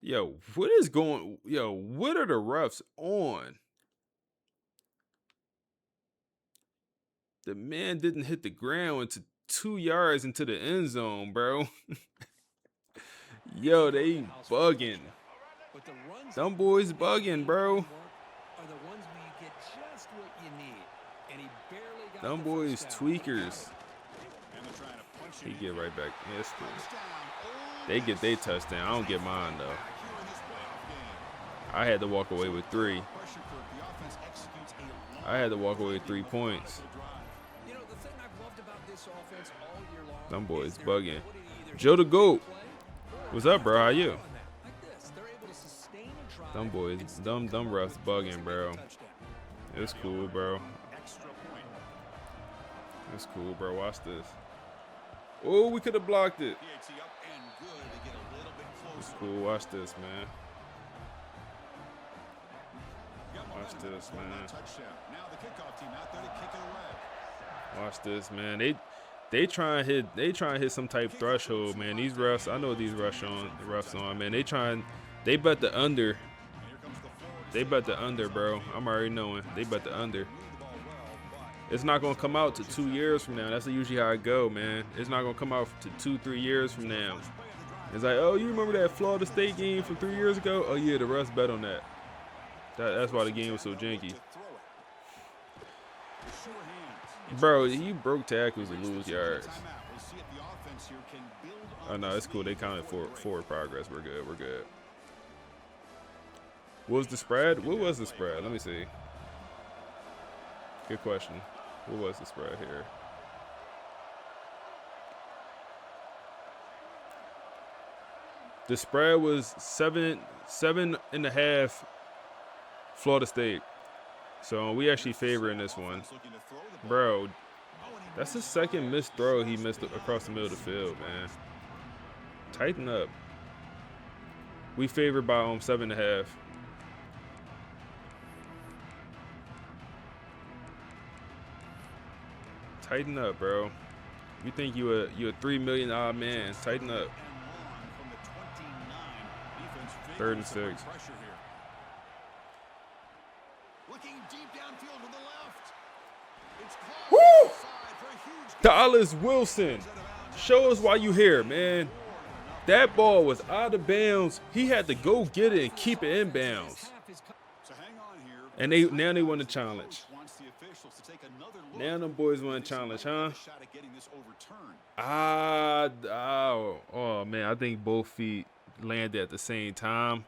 Yo, what is going? Yo, what are the refs on? The man didn't hit the ground until 2 yards into the end zone, bro. Yo, they bugging. Them boys bugging, bro. Them boys tweakers. He get right back. Yeah, it's cool. They get their touchdown. I don't get mine, though. I had to walk away with 3. I had to walk away with 3 points. Them boys bugging. Joe the GOAT. What's up, bro? How you? Them boys, them refs bugging, bro. It's cool, bro. It's cool, bro. Watch this. Oh, we could have blocked it. It's cool. Watch this, man. Watch this, man. Watch this, man. They try and hit some type threshold, man. These refs, I know what these refs on, man. They bet the under. They bet the under, bro. I'm already knowing. They bet the under. It's not gonna come out to 2 years from now. That's usually how it go, man. It's not gonna come out to 2-3 years from now. It's like, oh, you remember that Florida State game from 3 years ago? Oh yeah, the refs bet on that. That's why the game was so janky. Bro, you broke tackles and lose yards. Oh no, it's cool. They counted forward progress. We're good. We're good. What was the spread? What was the spread? Let me see. Good question. What was the spread here? The spread was 7.5 Florida State. So we actually favor in this one. Bro, that's the second missed throw he missed across the middle of the field, man. Tighten up. We favored by 7.5. Tighten up, bro. You think you a $3 million man. Tighten up. 3rd and 6. Woo! Dallas Wilson. Show us why you here, man. That ball was out of bounds. He had to go get it and keep it in bounds. And now they want to challenge. Now them boys want to challenge, huh? Oh man, I think both feet landed at the same time.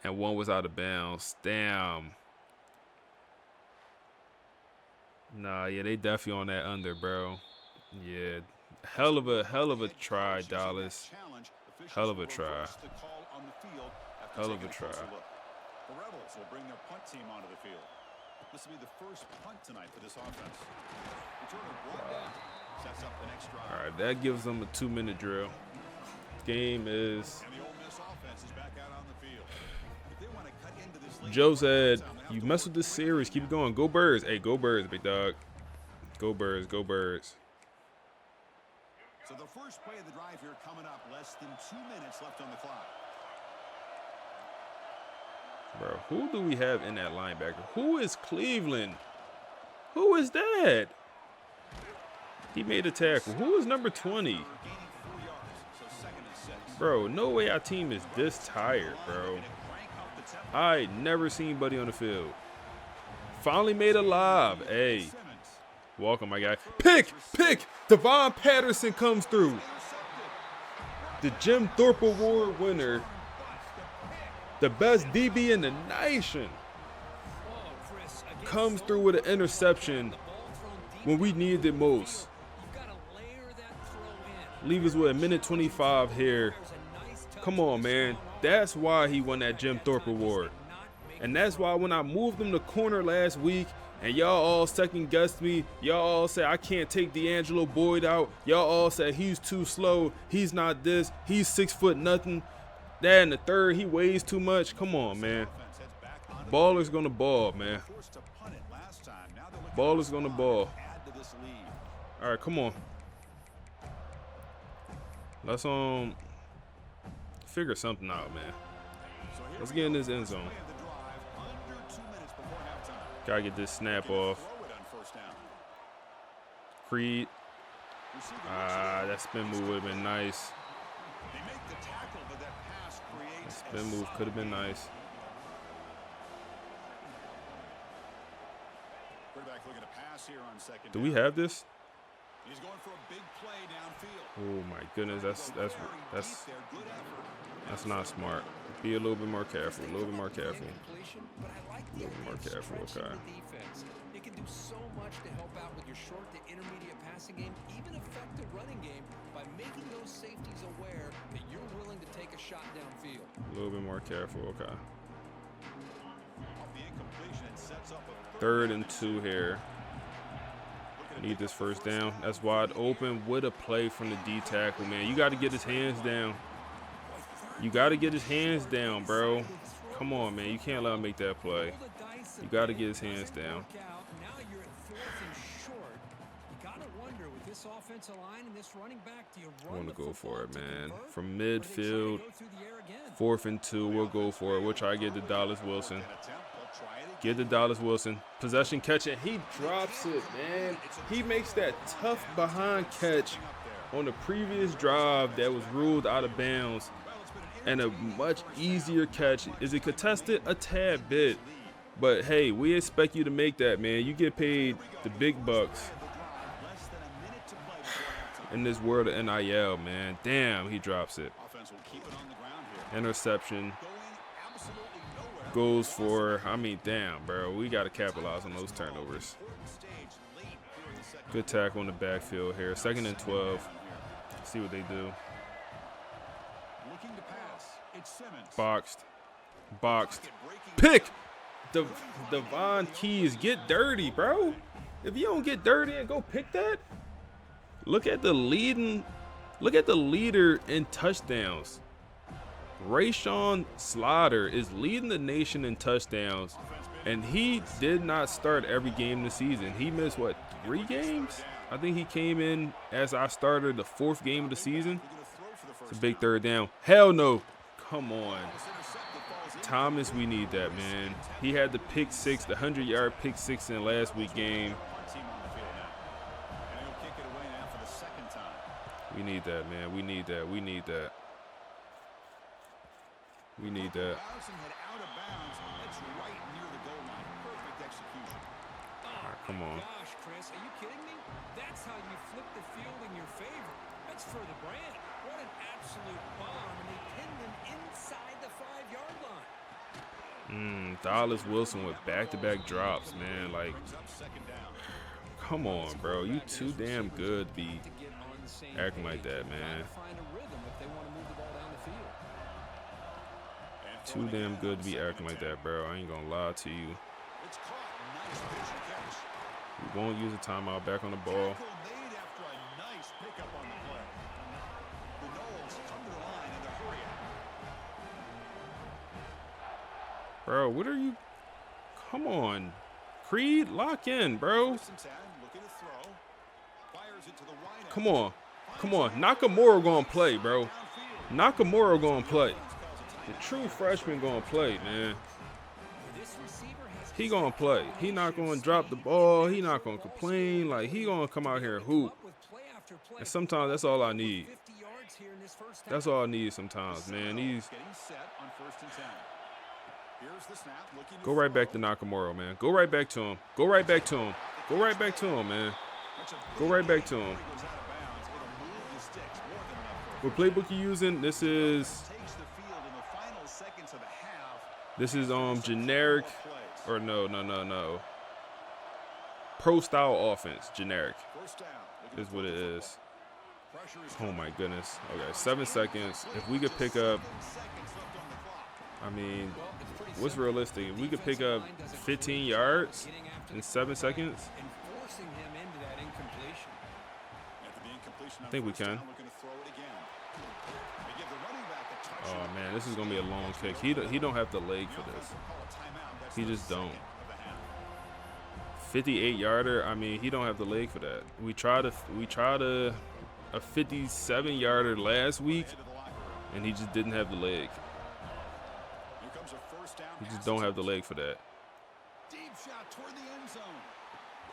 And one was out of bounds. Damn. Nah, yeah, they definitely on that under, bro. Yeah. Hell of a try, Dallas. Hell of a try. Hell of a try. The Rebels will bring their punt team onto the field. This will be the first punt tonight for this offense. Sets up the next drive. All right, that gives them a 2-minute drill. Game is. And the Ole Miss offense is back out on the field. If they want to cut into this lead, Joe said, "You mess with this series, keep it going. Go Birds. Hey, go Birds, big dog. Go Birds. Go Birds." So the first play of the drive here coming up. Less than 2 minutes left on the clock. Bro, who do we have in that linebacker? Who is Cleveland? Who is that? He made a tackle. Who is number 20? Bro, no way our team is this tired, bro. I never seen Buddy on the field. Finally made a lob. Hey. Welcome, my guy. Pick! Devon Patterson comes through. The Jim Thorpe Award winner. The best DB in the nation. Comes through with an interception when we needed it most. Leave us with 1:25 here. Come on, man. That's why he won that Jim Thorpe Award. And that's why when I moved him to corner last week and y'all all second guessed me, y'all all said I can't take D'Angelo Boyd out. Y'all all said he's too slow. He's not this. He's 6 foot nothing. That in the third, he weighs too much. Come on, man. Baller's gonna ball, man. Baller's gonna ball. All right, come on. Let's figure something out, man. Let's get in this end zone. Gotta get this snap off. Creed. That spin move would have been nice. That spin move could have been nice. Do we have this? He's going for a big play downfield. Oh my goodness, that's not smart. Be a little bit more careful. A little bit more careful. A little bit more careful. Okay. It can do so much to help out with your short to intermediate passing game, even affect the running game by making those safeties aware that you're willing to take a shot downfield. A little bit more careful. Okay. 3rd and 2 here. Need this first down. That's wide open with a play from the D tackle, man. You got to get his hands down. You got to get his hands down, bro. Come on, man. You can't let him make that play. You got to get his hands down. Now you're at 4th and short. You got to wonder with this offensive line and this running back, do you I run want to the go for it, football to man. convert, From or they try to midfield, go through the air again? 4th and 2, we'll go for it. We'll try to get to Dallas Wilson. Get to Dallas Wilson. Possession catch, and he drops it, man. He makes that tough behind catch on the previous drive that was ruled out of bounds, and a much easier catch. Is it contested? A tad bit. But hey, we expect you to make that, man. You get paid the big bucks in this world of NIL, man. Damn, he drops it. Interception. Goes for, I mean, damn, bro. We got to capitalize on those turnovers. Good tackle in the backfield here. 2nd and 12. See what they do. Boxed. Boxed. Pick! Devon Keys, get dirty, bro. If you don't get dirty and go pick that, look at the leader in touchdowns. Rashawn Slater is leading the nation in touchdowns, and he did not start every game this season. He missed, what, 3 games? I think he came in as I started the 4th game of the season. It's a big 3rd down. Hell no. Come on. Thomas, we need that, man. He had the pick 6, the 100-yard pick 6 in last week game. We need that, man. We need that. We need that. We need that. Alright, come on. Gosh, Chris, are you kidding me? That's how you flip the field in your favor. That's for the brand. What an absolute bomb, and they pinned them inside the 5-yard line. Dallas Wilson with back-to-back drops, man. Like, come on, bro. You too damn good to be acting like that, man. Too damn good to be acting like that, bro. I ain't gonna lie to you. We won't use a timeout. Back on the ball. Bro, what are you? Come on. Creed, lock in, bro. Come on. Come on. Nakamura gonna play, bro. Nakamura gonna play. The true freshman gonna play, man. He gonna play. He not gonna drop the ball. He not gonna complain. Like, he gonna come out here and hoop. And sometimes that's all I need. That's all I need sometimes, man. Go right back to Nakamura, man. Go right back to him. Go right back to him. Go right back to him, man. Go right back to him. What playbook you using? This is generic, or no. Pro style offense, generic is what it is. Oh my goodness. Okay, 7 seconds. If we could pick up, I mean, what's realistic? If we could pick up 15 yards in 7 seconds, I think we can. Oh man, this is gonna be a long kick. He don't have the leg for this. He just don't. 58-yarder. I mean, he don't have the leg for that. We tried a 57-yarder last week, and he just didn't have the leg. He just don't have the leg for that.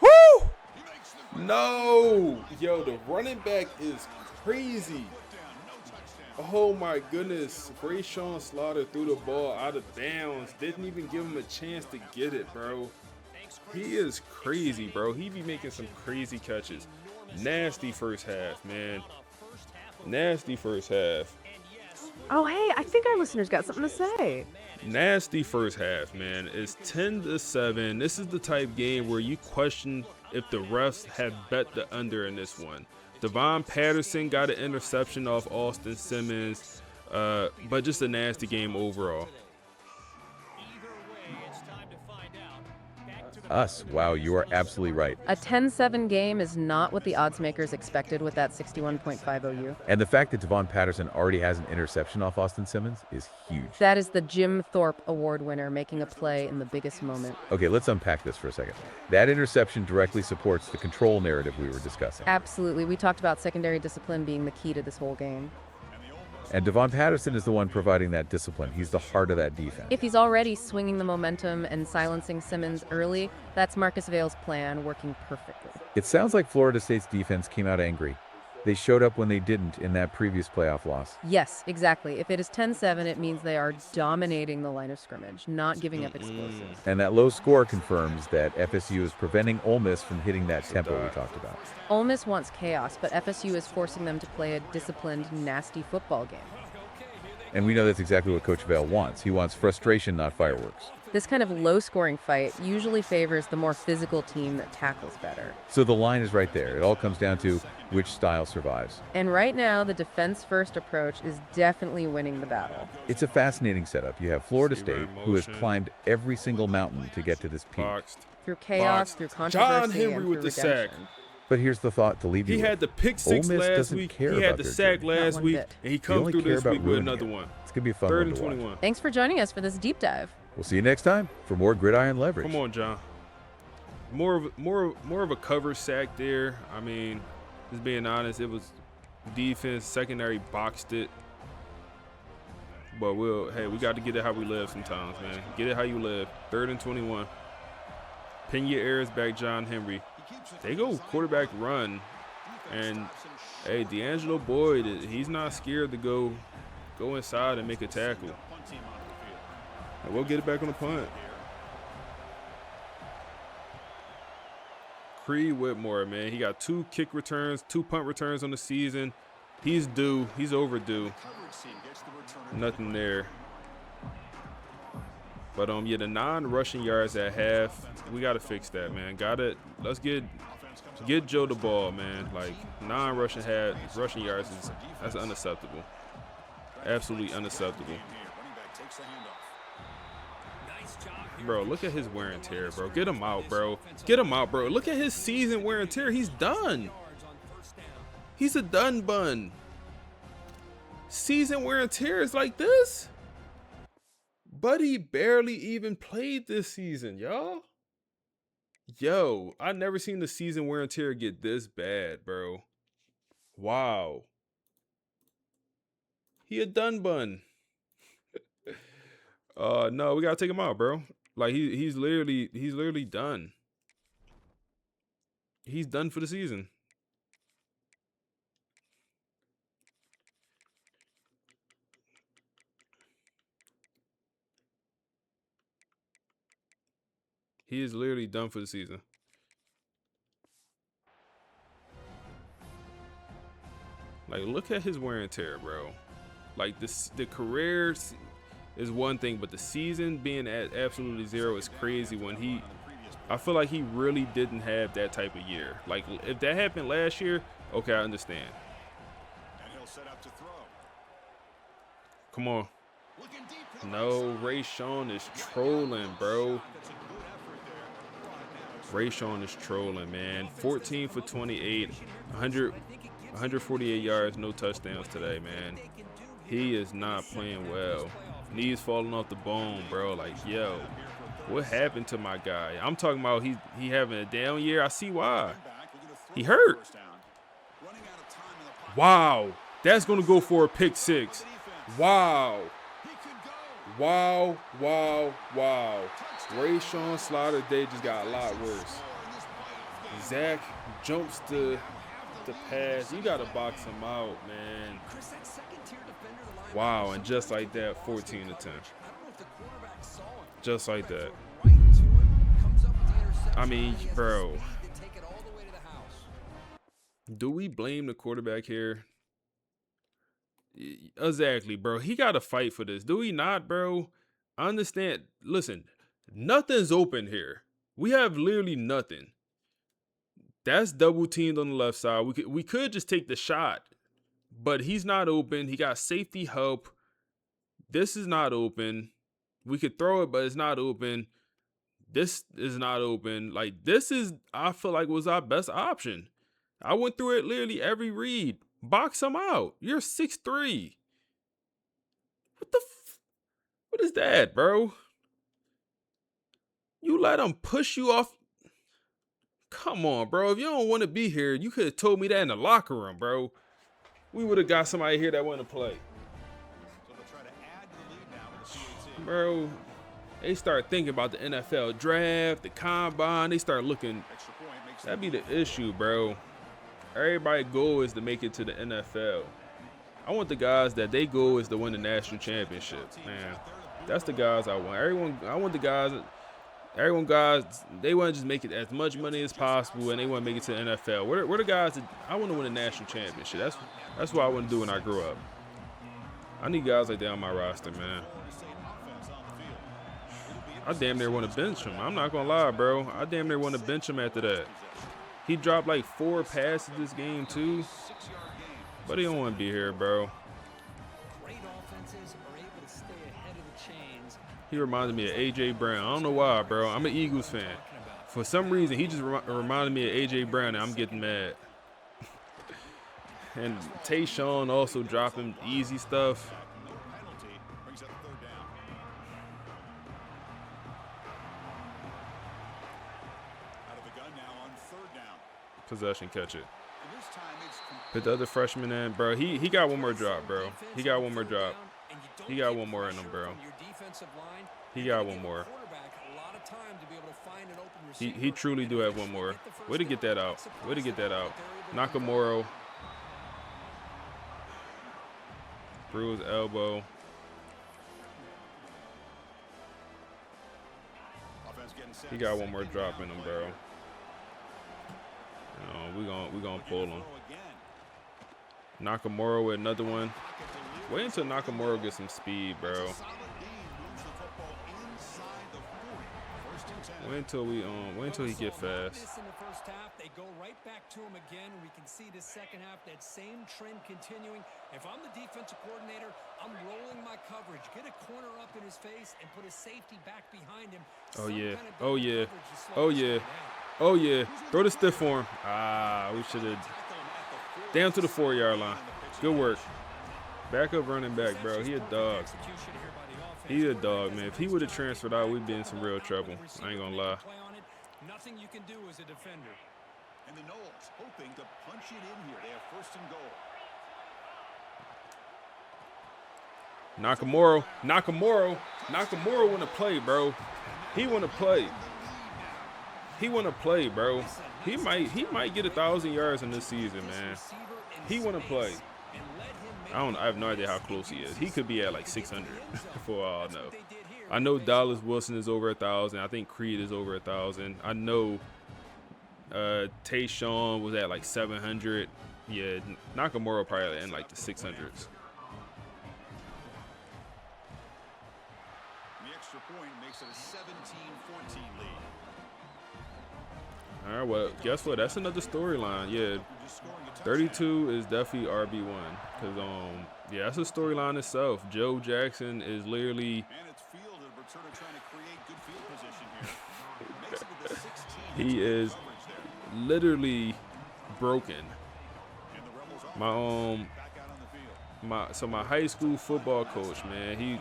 Woo! No! Yo, the running back is crazy. Oh my goodness. Rashawn Slaughter threw the ball out of bounds. Didn't even give him a chance to get it, bro. He is crazy, bro. He be making some crazy catches. Nasty first half, man. Nasty first half. Oh, hey, I think our listeners got something to say. Nasty first half, man. It's 10-7. This is the type game where you question if the refs have bet the under in this one. Devon Patterson got an interception off Austin Simmons, but just a nasty game overall. Us. Wow, you are absolutely right. A 10-7 game is not what the odds makers expected with that 61.5 OU. And the fact that Devon Patterson already has an interception off Austin Simmons is huge. That is the Jim Thorpe Award winner making a play in the biggest moment. Okay, let's unpack this for a second. That interception directly supports the control narrative we were discussing. Absolutely. We talked about secondary discipline being the key to this whole game. And Devon Patterson is the one providing that discipline. He's the heart of that defense. If he's already swinging the momentum and silencing Simmons early, that's Marcus Vail's plan working perfectly. It sounds like Florida State's defense came out angry. They showed up when they didn't in that previous playoff loss. Yes, exactly. If it is 10-7, it means they are dominating the line of scrimmage, not giving up explosives. And that low score confirms that FSU is preventing Ole Miss from hitting that tempo we talked about. Ole Miss wants chaos, but FSU is forcing them to play a disciplined, nasty football game. And we know that's exactly what Coach Vail wants. He wants frustration, not fireworks. This kind of low-scoring fight usually favors the more physical team that tackles better. So the line is right there. It all comes down to which style survives. And right now, the defense-first approach is definitely winning the battle. It's a fascinating setup. You have Florida State, who has climbed every single mountain to get to this peak. Through chaos, through controversy, John Henry and with through the sack. redemption. But here's the thought to leave you He with. had the pick Ole six Miss last doesn't week. care He had about the their sack journey. last Not one week, bit. and he They comes only through care this about week with ruining another it. one. It's going to be a fun 3rd one and to watch. 21. Thanks for joining us for this deep dive. We'll see you next time for more Gridiron Leverage. Come on, John. More of a cover sack there. I mean, just being honest, it was defense, secondary boxed it. But we got to get it how we live sometimes, man. Get it how you live. 3rd and 21. Pin your ears back, John Henry. They go quarterback run. And, hey, D'Angelo Boyd, he's not scared to go inside and make a tackle. And we'll get it back on the punt. Cree Whitmore, man. He got 2 kick returns, 2 punt returns on the season. He's due. He's overdue. Nothing there. But yeah, the non-rushing yards at half, we gotta fix that, man. Let's get Joe the ball, man. Like non-rushing rushing yards that's unacceptable. Absolutely unacceptable. Bro, look at his wear and tear, bro. Get him out, bro. Get him out, bro. Look at his season wear and tear. He's done. He's a done bun. Season wear and tear is like this. Buddy barely even played this season, y'all. Yo, I never seen the season wear and tear get this bad, bro. Wow. He a done bun. No, we gotta take him out, bro. Like he's literally done. He's done for the season. He is literally done for the season. Like, look at his wear and tear, bro. Like, the career is one thing, but the season being at absolutely 0 is crazy when I feel like he really didn't have that type of year. Like, if that happened last year, okay, I understand. Come on. No, Ray Sean is trolling, bro. Ray Sean is trolling, man. 14 for 28, 148 yards, no touchdowns today, man. He is not playing well. Knees falling off the bone, bro. Like, yo, what happened to my guy? I'm talking about he having a down year. I see why. He hurt. Wow. That's going to go for a pick 6. Wow. Wow, wow, wow. Ray Sean Slaughter day just got a lot worse. Zach jumps the pass. You got to box him out, man. Wow, and just like that, 14 to 10. Just like that. I mean, bro. Do we blame the quarterback here? Exactly, bro. He got to fight for this. Do we not, bro? I understand. Listen, nothing's open here. We have literally nothing. That's double teamed on the left side. We could just take the shot, but he's not open. He got safety help. This is not open. We could throw it, but it's not open. This is not open. Like, this is, I feel like, was our best option. I went through it literally every read. Box him out. You're 6'3". What is that, bro? You let him push you off. Come on, bro. If you don't want to be here, you could have told me that in the locker room, bro. We would have got somebody here that wanted to play. Bro, they start thinking about the NFL draft, the combine. They start looking. That'd be the issue, bro. Everybody's goal is to make it to the NFL. I want the guys that they goal is to win the national championship, man. That's the guys I want. I want the guys. Guys, they want to just make it as much money as possible, and they want to make it to the NFL. We're the guys that I want to win a national championship. That's what I want to do when I grow up. I need guys like that on my roster, man. I damn near want to bench him. I'm not gonna lie, bro. I damn near want to bench him after that. He dropped like 4 passes this game too, but he don't want to be here, bro. He reminded me of A.J. Brown. I don't know why, bro. I'm an Eagles fan. For some reason, he just reminded me of A.J. Brown, and I'm getting mad. And Tayshawn also dropping easy stuff. Possession, catch it. Put the other freshman in, bro. He got one more drop, bro. He got one more drop. He got one more in him, bro. He got one more. He truly do have one more. Way to get that out. Way to get that out. Nakamura. Through his elbow. He got one more drop in him, bro. You know, we gonna pull him. Nakamura with another one. Wait until Nakamura gets some speed, bro. Wait until he get fast. In the first half, they go right back to him again. We can see the second half, that same trend continuing. If I'm the defensive coordinator, I'm rolling my coverage. Get a corner up in his face and put a safety back behind him. Oh yeah. Oh yeah. Oh yeah. Oh yeah. Throw the stiff for him. Ah, we should have. Down to the 4-yard line. Good work. Backup running back, bro. He a dog. He a dog, man. If he would have transferred out, we'd be in some real trouble. I ain't gonna lie. Nothing you can do as a defender. And the Knowles hoping to punch it in here. They have first and goal. Nakamura want to play, bro. He want to play. He want to play, bro. He might get 1,000 yards in this season, man. He want to play. I have no idea how close he is. He could be at like 600 for all I know. I know Dallas Wilson is over 1,000. I think Creed is over 1,000. I know Tayshawn was at like 700. Yeah, Nakamura probably in like the 600s. The extra point makes it a 17-14 lead. All right, well, guess what? That's another storyline. Yeah, 32 is definitely RB1 because yeah, that's a storyline itself. Joe Jackson is literally he is literally broken. My high school football coach, man,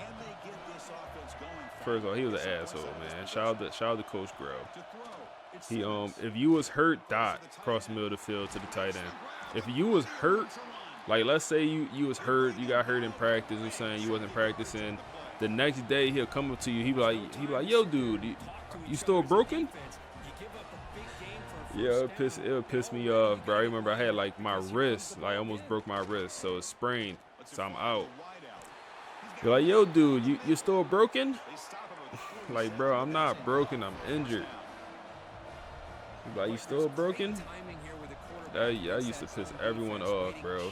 first of all, he was an asshole, man. Shout out to Coach Grove. He if you was hurt, dot across the middle of the field to the tight end. If you was hurt, like let's say you was hurt, you got hurt in practice or something, you wasn't practicing. The next day he'll come up to you, he be like, yo dude, you still broken? Yeah, it'll piss me off, bro. I remember I had like my wrist, like I almost broke my wrist, so it's sprained, so I'm out. Be like, yo dude, you still broken? Like, bro, I'm not broken, I'm injured. Like, you still broken? I used to piss everyone off, bro.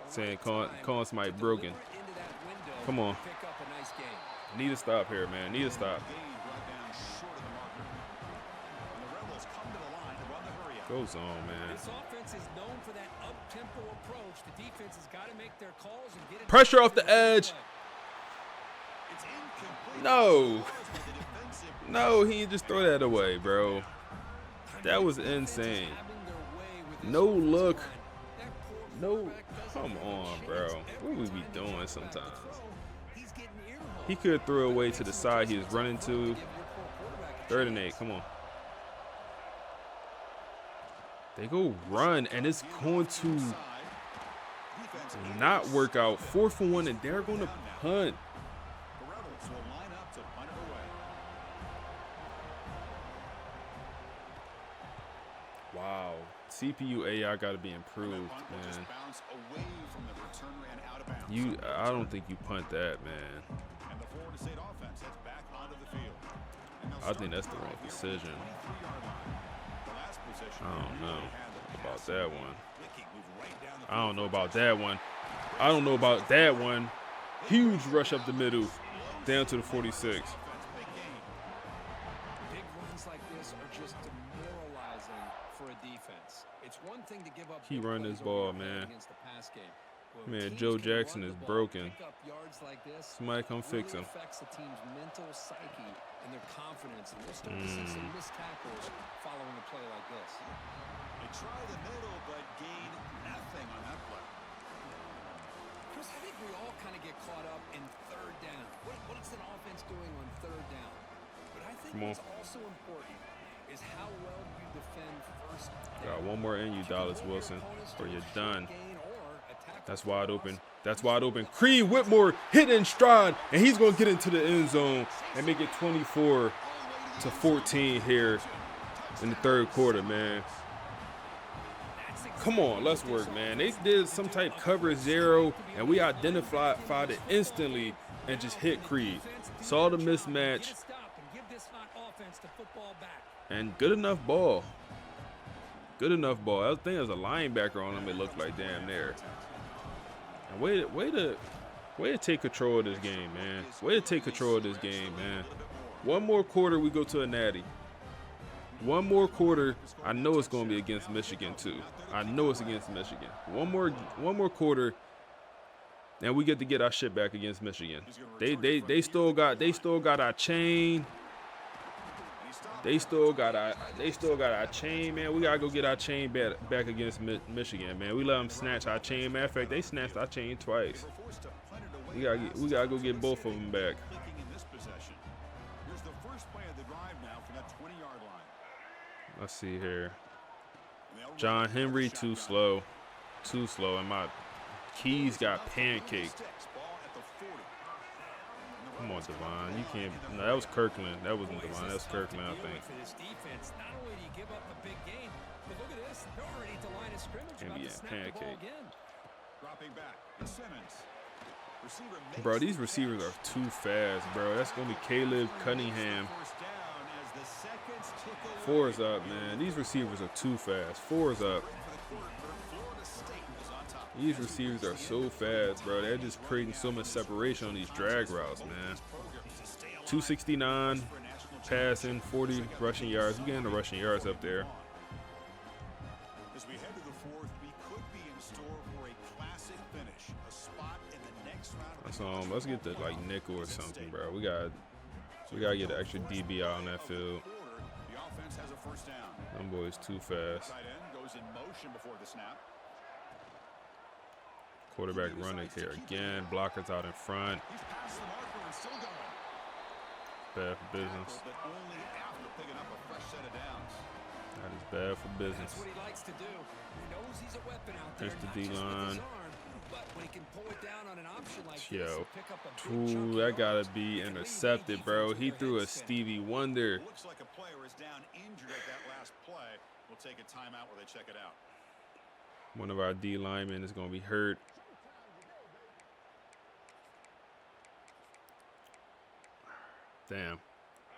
Saying calling somebody broken. Come on. Need to stop here, man. Need to stop. Go zone, man. This offense is known for that up-tempo approach. The defense has got to make their calls and get it. Pressure off the edge. No. No, he didn't just throw that away, bro. That was insane. No look. No, come on, bro. What we be doing sometimes? He could throw away to the side he was running to. 3rd and 8, come on. They go run, and it's going to not work out. 4th and 1, and they're going to punt. Wow, CPU AI got to be improved, man. I don't think you punt that, man. I think that's the wrong decision. I don't know about that one. I don't know about that one. I don't know about that one. Huge rush up the middle, down to the 46. Big runs like this are just demoralizing for a defense. It's one thing to give up. He run this ball, man. Against the pass game. Man, Joe Jackson is broken. Somebody come fix him. Affects the team's mental psyche and their confidence, and we're starting to see some missed tackles following a play like this. They try the middle, but gain nothing on that play. Chris, I think we all kind of get caught up in 3rd down. What is an offense doing on 3rd down? But I think what's also important is how well you defend 1st down. Got one more in you, Dallas Wilson, or you're done. That's wide open. That's wide open. Creed Whitmore hit in stride, and he's going to get into the end zone and make it 24-14 here in the 3rd quarter, man. Come on, let's work, man. They did some type cover 0, and we identified it instantly and just hit Creed. Saw the mismatch, and good enough ball. Good enough ball. I think there was a linebacker on him. It looked like damn near. And way to take control of this game, man. Way to take control of this game, man. One more quarter, we go to a natty. One more quarter, I know it's going to be against Michigan too. I know it's against Michigan. One more quarter, and we get to get our shit back against Michigan. They still got our chain. They still got our chain, man. We gotta go get our chain back against Michigan, man. We let them snatch our chain. Matter of fact, they snatched our chain twice. We gotta go get both of them back. Let's see here. John Henry too slow, and my keys got pancaked. Come on, Devon. You can't. No, that was Kirkland. That wasn't Devon. That was Kirkland, I think. Can't be getting pancake. Bro, these receivers are too fast, bro. That's going to be Caleb Cunningham. 4 is up, man. These receivers are too fast. 4 is up. These receivers are so fast, bro. They're just creating so much separation on these drag routes, man. 269 passing, 40 rushing yards. We're getting the rushing yards up there. As we head to the 4th, we could be in store for a classic finish, a spot in the next round. Let's get the like nickel or something, bro. We gotta get an extra DB out on that field. The offense has a 1st down. Them boys too fast. Tight end goes in motion before the snap. Quarterback running here again. Blockers out in front. He's past the marker and still going. Bad for business. But only after picking up a fresh set of downs. That is bad for business. That's what he likes to do. He knows he's a weapon out there. Here's the D-line. But when he can pull it down on an option like Yo, this, pick up a big ooh, that gotta be intercepted, bro. He threw a Stevie Wonder. Looks like a player is down injured at that last play. We'll take a timeout where they check it out. One of our D linemen is gonna be hurt. Damn.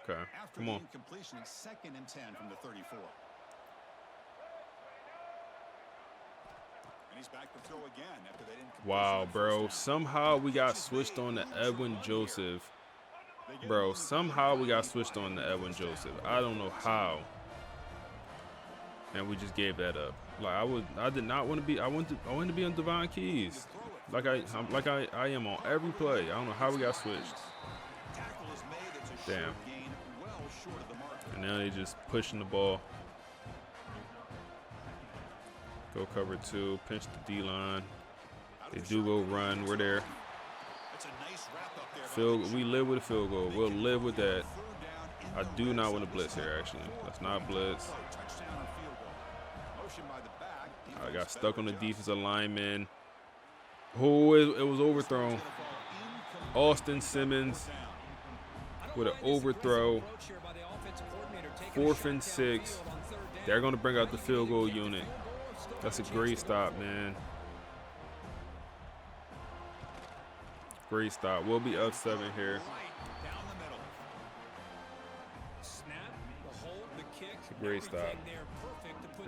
Okay. Come on. Completion, it's 2nd and 10 from the 34. And he's back to throw again after they didn't. Wow, bro. Somehow we got switched on to Edwin Joseph. Bro, somehow we got switched on to Edwin Joseph. I don't know how. And we just gave that up. Like I did not want to be. I wanted to be on Devon Keys. Like I am on every play. I don't know how we got switched. Damn. And now they just pushing the ball. Go cover 2, pinch the D-line. They do go run. We're there. We live with a field goal. We'll live with that. I do not want to blitz here, actually. Let's not blitz. I got stuck on the defensive lineman. Oh, it was overthrown. Austin Simmons with an overthrow. 4th and 6. They're going to bring out the field goal unit. That's a great stop, man. Great stop. We'll be up 7 here. It's a great stop.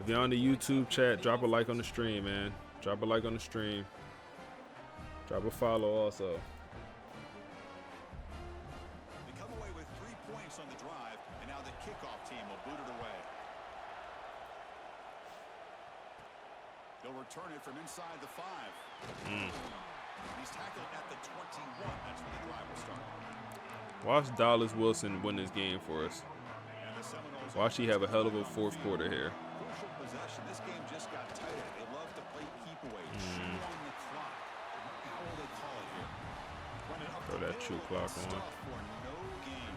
If you're on the YouTube chat, drop a like on the stream, man. Drop a like on the stream. Drop a follow also. They come away with 3 points on the drive, and now the kickoff team will boot it away. They'll return it from inside the 5. He's tackled at the 21. That's when the drive will start. Watch Dallas Wilson win this game for us. Watch he have a hell of a 4th quarter here. Crucial possession. This game just got tighter. They love to play keep away. Chew on the clock. How will they call it here? Throw that chew clock on. For no gain.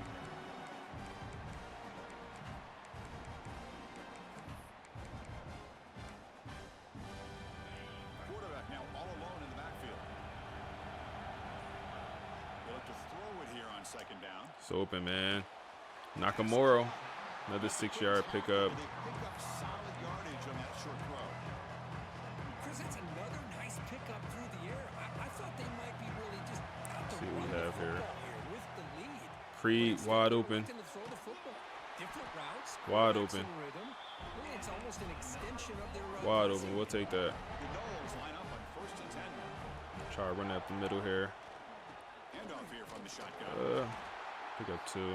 Quarterback now all alone in the backfield. They look to throw it here on 2nd down. It's open, man. Nakamura. Another 6-yard pickup. Solid yardage on that short throw. Chris, it's another nice pickup through the air. I thought they might be really just out to See what run we the have here. football here with the lead. Creed wide open. Looking to throw the football. Different routes, Wide relax open. in rhythm. Really, it's almost an extension of their Wide open. We'll take that. The Knowles line up on 1st and 10. Try to run up the middle here. Handoff here from the shotgun. Pick up 2.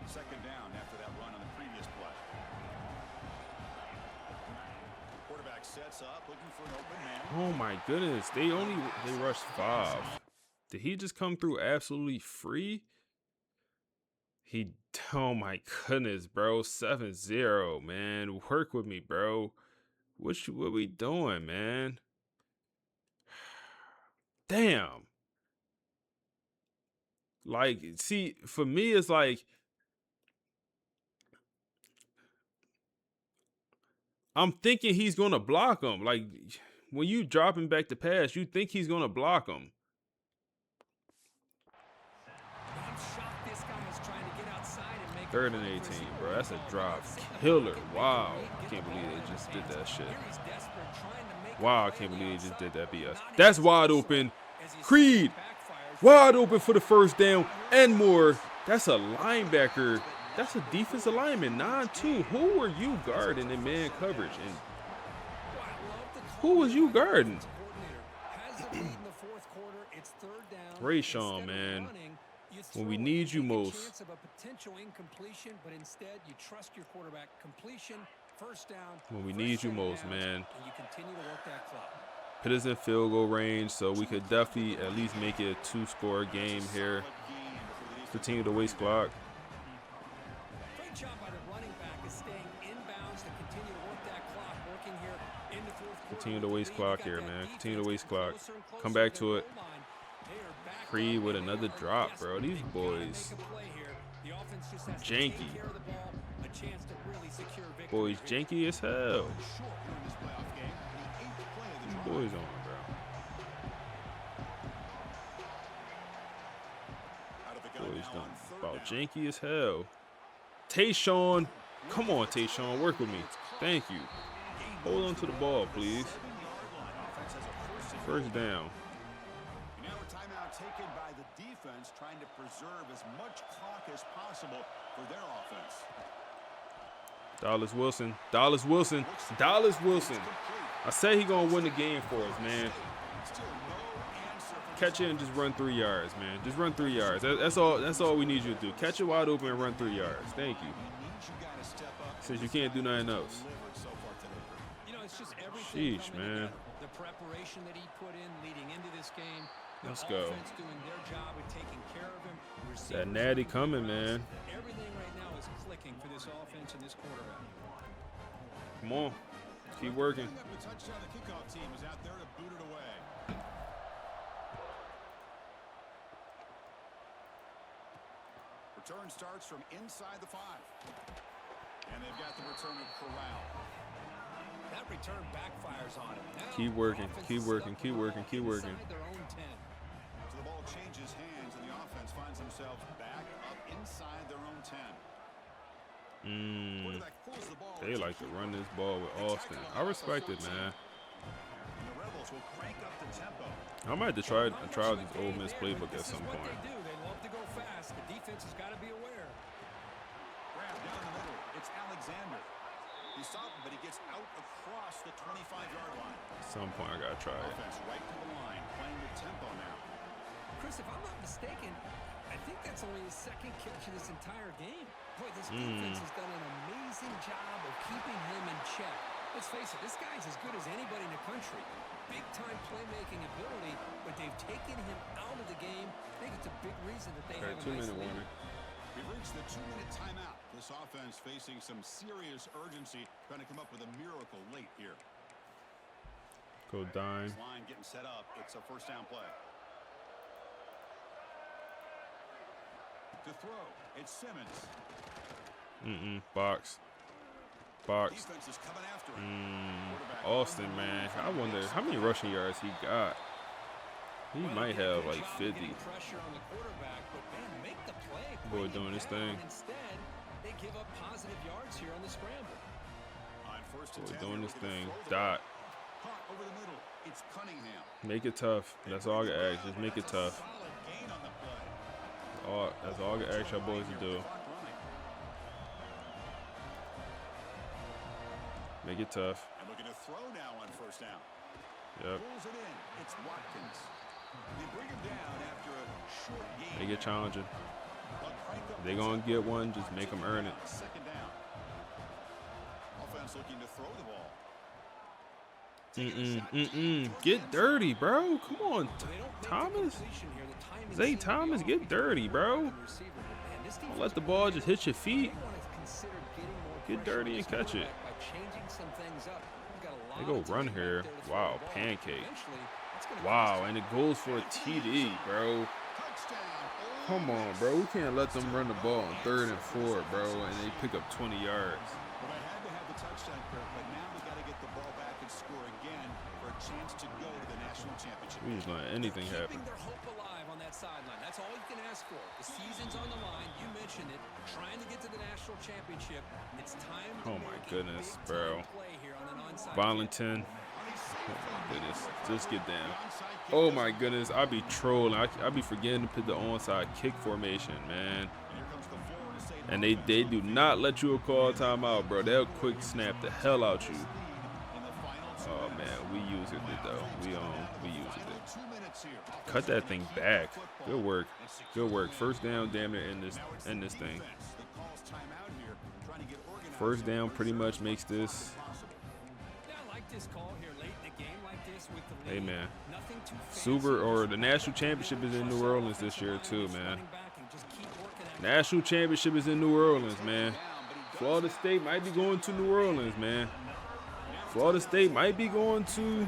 Second down after that run on the previous play. Quarterback sets up, looking for an open man. Oh my goodness. They rushed 5. Did he just come through absolutely free? Oh my goodness, bro. 7-0, man. Work with me, bro. What we doing, man? Damn. Like, see, for me, it's like, I'm thinking he's going to block him. Like, when you drop him back to pass, you think he's going to block him. I'm shocked this guy is trying to get outside and make 3rd and 18, bro. That's a drop killer. Wow. I can't believe they just did that shit. Wow, I can't believe they just did that BS. That's wide open. Creed. Wide open for the 1st down and more. That's a linebacker. That's a defensive lineman. 9-2. Who were you guarding in man coverage? And who was you guarding? Rayshawn, man. When we need you most. When we need you most, man. Put us in field goal range so we could definitely at least make it a 2-score game here. Continue to waste clock. Great job by the running back is staying inbounds to continue to work that clock, working here in the 4th quarter. Continue to waste clock here, man. Continue to waste clock. Come back to it. Creed with another drop, bro. These boys janky. Boys janky as hell. These boys on, bro. Boys done about janky as hell. Tayshawn. Come on, Tayshawn. Work with me. Thank you. Hold on to the ball, please. 1st down. Now a timeout taken by the defense, trying to preserve as much clock as possible for their offense. Dallas Wilson. Dallas Wilson. Dallas Wilson. I said he gonna win the game for us, man. Catch it and just run 3 yards, man. Just run 3 yards. That's all we need you to do. Catch it wide open and run 3 yards. Thank you. Since you can't do nothing else. You know, it's just everything Sheesh, man. The preparation that he put in leading into this game, Let's go. That natty coming, man. Everything right now is clicking for this offense and this quarterback. Come on. Keep working. The touchdown, the kickoff team is out there to boot it away. Return starts from inside the 5. And they've got the return of Corral. That return backfires on him. Now, Keep working. Keep working. Keep working. Keep working. their own 10. So the ball changes hands, and the offense finds themselves back up inside their own 10. Quarterback pulls the ball. They like to run this ball with Austin. I respect it, man. And the Rebels will crank up the tempo. I might have to try out this Ole Miss playbook at some point. They do. They love to go fast. The defense has got to be aware. Grab down the middle. It's Alexander. He's stopped, but he gets out across the 25-yard line. At some point, I gotta try it. Offense right to the line, playing with tempo now. Chris, if I'm not mistaken, I think that's only his second catch of this entire game. Boy, this defense has done an amazing job of keeping him in check. Let's face it, this guy's as good as anybody in the country. Big-time playmaking ability, but they've taken him out of the game. I think it's a big reason that they have a nice 2-minute lead. warning. We've reached the 2-minute timeout. This offense facing some serious urgency, trying to come up with a miracle late here. Go dime. This line getting set up. It's a first down play. To throw, it's Simmons. Box. Box. Defense is coming after him. Austin, man. I wonder how many rushing yards he got. He might have like 50. Pressure on the quarterback, but man, make the play. Boy doing his thing. Instead, they give up positive yards here on the scramble. On first and Boy 10, doing they're his looking to thing. throw the Dot. ball. Caught over the middle. It's Cunningham. Make it tough. That's all I can ask. Just make it tough. Solid gain on the play. That's all I can ask y'all boys to do. Clock running. Make it tough. And looking to throw now on first down. Yep. Pulls it in. It's Watkins. They bring him down after a short gain. Make it challenging. But crank up If they gonna get one, just make them earn it. second down. Offense looking to throw the ball. Get dirty, bro. Come on, Thomas. Zay Thomas, get dirty, bro. Don't let the ball just hit your feet. Get dirty and catch it. They go run here. Wow, pancake. Wow, and it goes for a TD, bro. Come on, bro. We can't let them run the ball on 3rd and 4, bro, and they pick up 20 yards. Well, they had to have the touchdown, Kirk, but now we got to get the ball back and score again for a chance to go to the national championship. We just let anything happen. Keeping their hope alive on that sideline. That's all you can ask for. The season's on the line. You mentioned it. Trying to get to the national championship. It's time to Oh my make goodness, a bro. big-time play here on an onside Valentin. Oh my goodness. Just get down. Oh my goodness. I be trolling. I be forgetting to put the onside kick formation, man. And they do not let you call timeout, bro. They'll quick snap the hell out you. Oh man, we used it though. We used it. Cut that thing back. Good work. Good work. First down, damn it, in this thing. First down pretty much makes this. Hey man, Super or the national championship is in New Orleans this year too, man. National championship is in New Orleans, man. Florida State might be going to New Orleans, man. Florida State might be going to.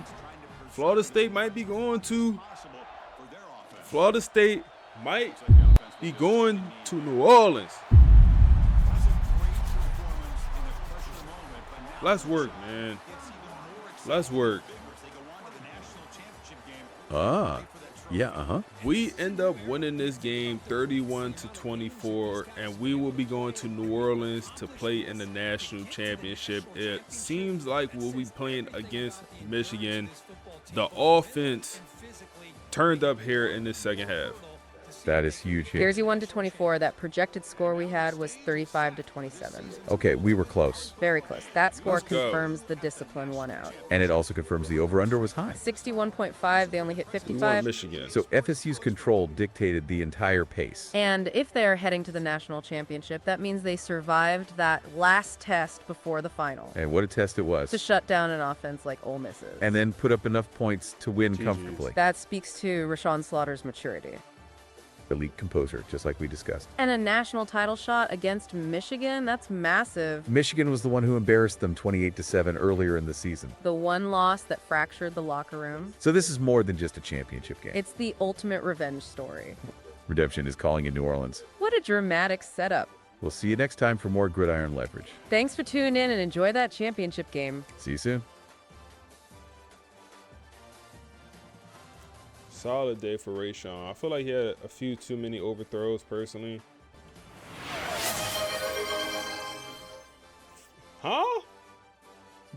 Florida State might be going to. Florida State might be going to New Orleans. Let's work, man. Let's work. We end up winning this game 31-24, and we will be going to New Orleans to play in the national championship. It seems like we'll be playing against Michigan. The offense turned up here in the second half. That is huge here. Here's you 1-24. That projected score we had was 35-27. Okay, we were close. Very close. That score Let's go. confirms the discipline won out. And it also confirms the over-under was high. 61.5, they only hit We want 55. Michigan. So FSU's control dictated the entire pace. And if they're heading to the national championship, that means they survived that last test before the final. And what a test it was. To shut down an offense like Ole Miss's. And then put up enough points to win GG's. comfortably. That speaks to Rashawn Slaughter's maturity. Elite composer, just like we discussed. And a national title shot against Michigan, that's massive. Michigan was the one who embarrassed them 28-7 earlier in the season. The one loss that fractured the locker room. So this is more than just a championship game. It's the ultimate revenge story. Redemption is calling in New Orleans. What a dramatic setup. We'll see you next time for more Gridiron Leverage. Thanks for tuning in and enjoy that championship game. See you soon. Solid day for Rayshawn. I feel like he had a few too many overthrows personally. Huh?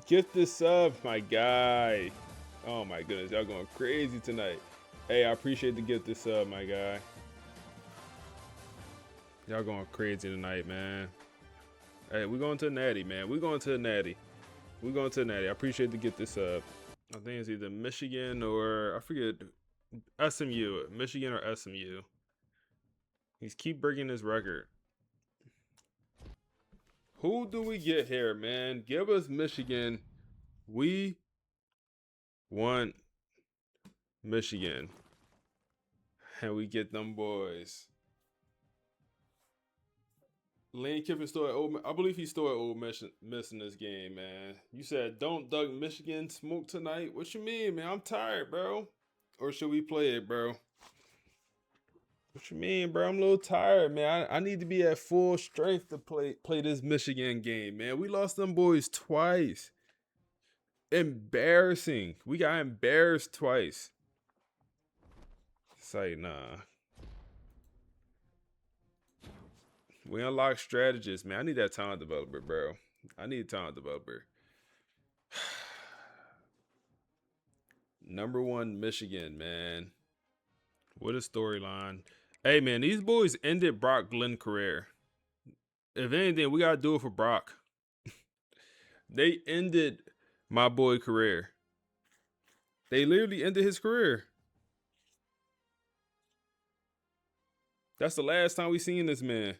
Get this up, my guy. Oh my goodness, y'all going crazy tonight. Hey, I appreciate the get this up, my guy. Y'all going crazy tonight, man. Hey, we're going to the natty, man. We're going to the natty. We're going to the natty. I appreciate the get this up. I think it's either Michigan or I forget. SMU, Michigan or SMU. He's keep breaking his record. Who do we get here, man? Give us Michigan. We want Michigan. And we get them boys. Lane Kiffin still at Old Miss. I believe he's still at Old Miss in this game, man. You said don't Doug Michigan smoke tonight. What you mean, man? I'm tired, bro. Or should we play it, bro? What you mean, bro? I'm a little tired, man. I need to be at full strength to play this Michigan game, man. We lost them boys twice. Embarrassing. We got embarrassed twice. It's like, nah. We unlock strategists, man. I need that talent developer, bro. I need a talent developer. Number 1, Michigan, man. What a storyline. Hey, man, these boys ended Brock Glenn's career. If anything, we got to do it for Brock. They ended my boy career. They literally ended his career. That's the last time we seen this man.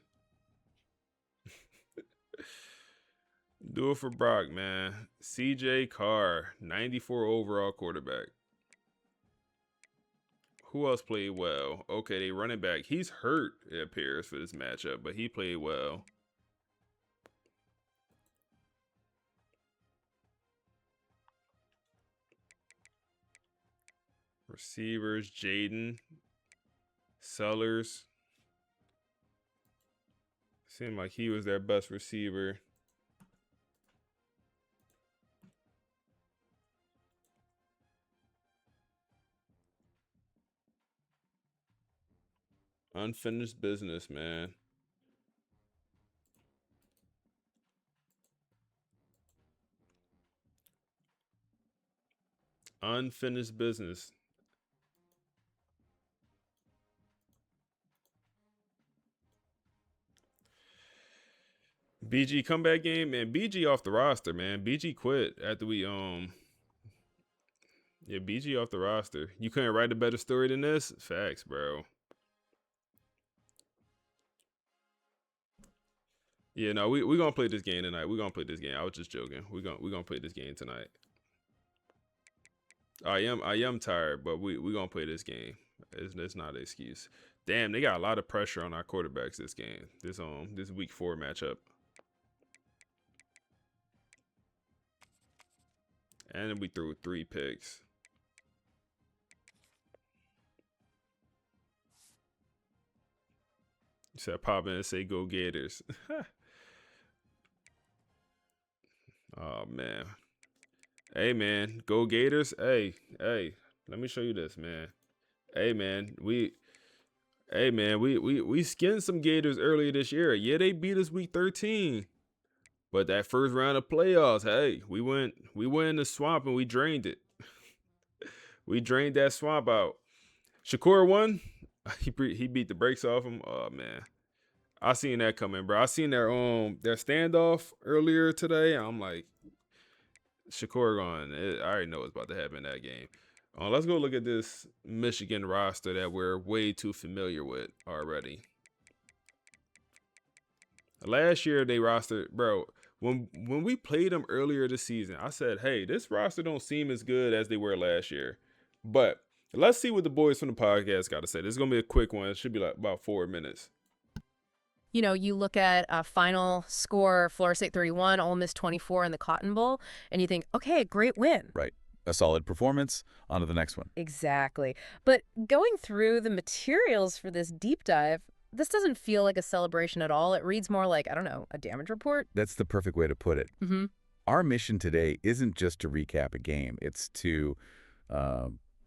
Do it for Brock, man. CJ Carr, 94 overall quarterback. Who else played well? Okay, they running back. He's hurt, it appears, for this matchup, but he played well. Receivers, Jaden, Sellers. Seemed like he was their best receiver. Unfinished business, man. Unfinished business. BG comeback game, man. BG off the roster, man. BG quit after we yeah, BG off the roster. You couldn't write a better story than this? Facts, bro. Yeah, no, we gonna play this game tonight. We gonna play this game. I was just joking. We gonna play this game tonight. I am tired, but we gonna play this game. It's not an excuse. Damn, they got a lot of pressure on our quarterbacks this game. This week 4 matchup. And then we threw 3 picks. You said pop in and say go Gators. Oh man. Hey man, go Gators. Hey, let me show you this, man. Hey man, we skinned some Gators earlier this year. Yeah, they beat us week 13. But that first round of playoffs, hey, we went in the swamp and we drained it. We drained that swamp out. Shakur won. He beat the brakes off him. Oh man, I seen that coming, bro. I seen their standoff earlier today. I'm like, Shakur going. I already know what's about to happen in that game. Let's go look at this Michigan roster that we're way too familiar with already. Last year they rostered, bro. When we played them earlier this season, I said, hey, this roster don't seem as good as they were last year. But let's see what the boys from the podcast got to say. This is gonna be a quick one. It should be like about 4 minutes. You know, you look at a final score, Florida State 31, Ole Miss 24 in the Cotton Bowl, and you think, okay, great win. Right. A solid performance. On to the next one. Exactly. But going through the materials for this deep dive, this doesn't feel like a celebration at all. It reads more like, I don't know, a damage report. That's the perfect way to put it. Mm-hmm. Our mission today isn't just to recap a game. It's to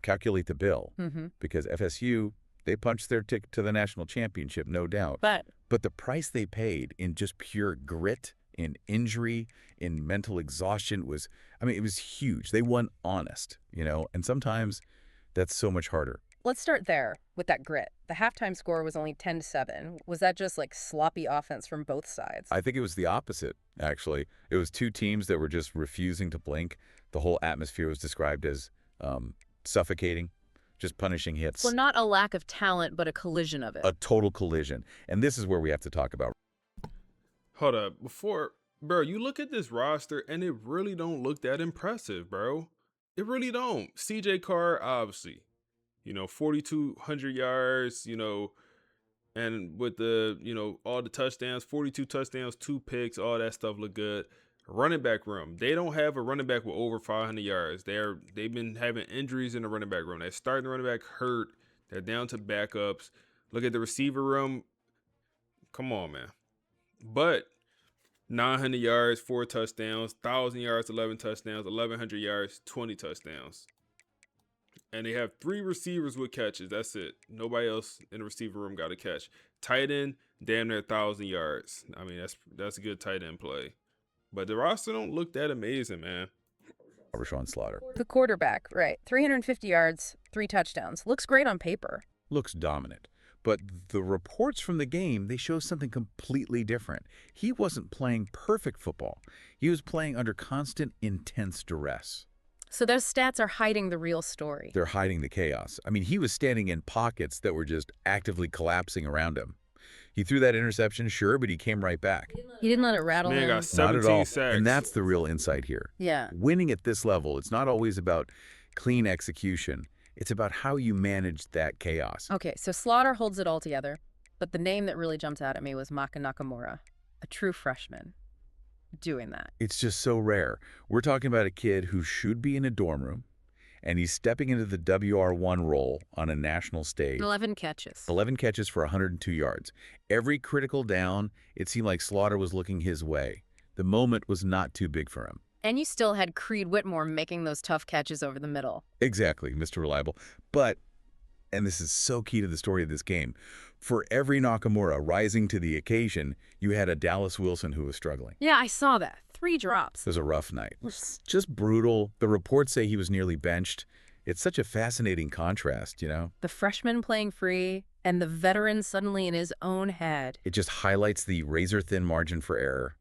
calculate the bill. Mm-hmm. Because FSU, they punched their ticket to the national championship, no doubt. But the price they paid in just pure grit, in injury, in mental exhaustion was, I mean, it was huge. They won honest, you know, and sometimes that's so much harder. let's start there with that grit. The halftime score was only 10-7. Was that just like sloppy offense from both sides? I think it was the opposite, actually. It was two teams that were just refusing to blink. The whole atmosphere was described as suffocating, just punishing hits. So not a lack of talent, but a collision of it. A total collision. And this is where we have to talk about. Hold up. Bro, you look at this roster and it really don't look that impressive, bro. It really don't. CJ Carr, obviously, 4,200 yards, and with the, all the touchdowns, 42 touchdowns, 2 picks, all that stuff look good. Running back room. They don't have a running back with over 500 yards. They've been having injuries in the running back room. They're starting the running back hurt. They're down to backups. Look at the receiver room. Come on, man. But 900 yards, 4 touchdowns, 1,000 yards, 11 touchdowns, 1,100 yards, 20 touchdowns. And they have 3 receivers with catches. That's it. Nobody else in the receiver room got a catch. Tight end, damn near 1,000 yards. I mean, that's a good tight end play. But the roster don't look that amazing, man. Rashawn Slaughter. The quarterback, right. 350 yards, 3 touchdowns. Looks great on paper. Looks dominant. But the reports from the game, they show something completely different. He wasn't playing perfect football. He was playing under constant, intense duress. So those stats are hiding the real story. They're hiding the chaos. I mean, he was standing in pockets that were just actively collapsing around him. He threw that interception, sure, but he came right back. He didn't let it rattle him. Got 17 Not at all. sacks. And that's the real insight here. Yeah. Winning at this level, it's not always about clean execution. It's about how you manage that chaos. Okay, so Slaughter holds it all together, but the name that really jumped out at me was Maka Nakamura, a true freshman, doing that. It's just so rare. We're talking about a kid who should be in a dorm room, and he's stepping into the WR1 role on a national stage. 11 catches. 11 catches for 102 yards. Every critical down, it seemed like Slaughter was looking his way. The moment was not too big for him. And you still had Creed Whitmore making those tough catches over the middle. Exactly, Mr. Reliable. But, and this is so key to the story of this game, for every Nakamura rising to the occasion, you had a Dallas Wilson who was struggling. Yeah, I saw that. 3 drops. It was a rough night. It was just brutal. The reports say he was nearly benched. It's such a fascinating contrast, The freshman playing free and the veteran suddenly in his own head. It just highlights the razor-thin margin for error.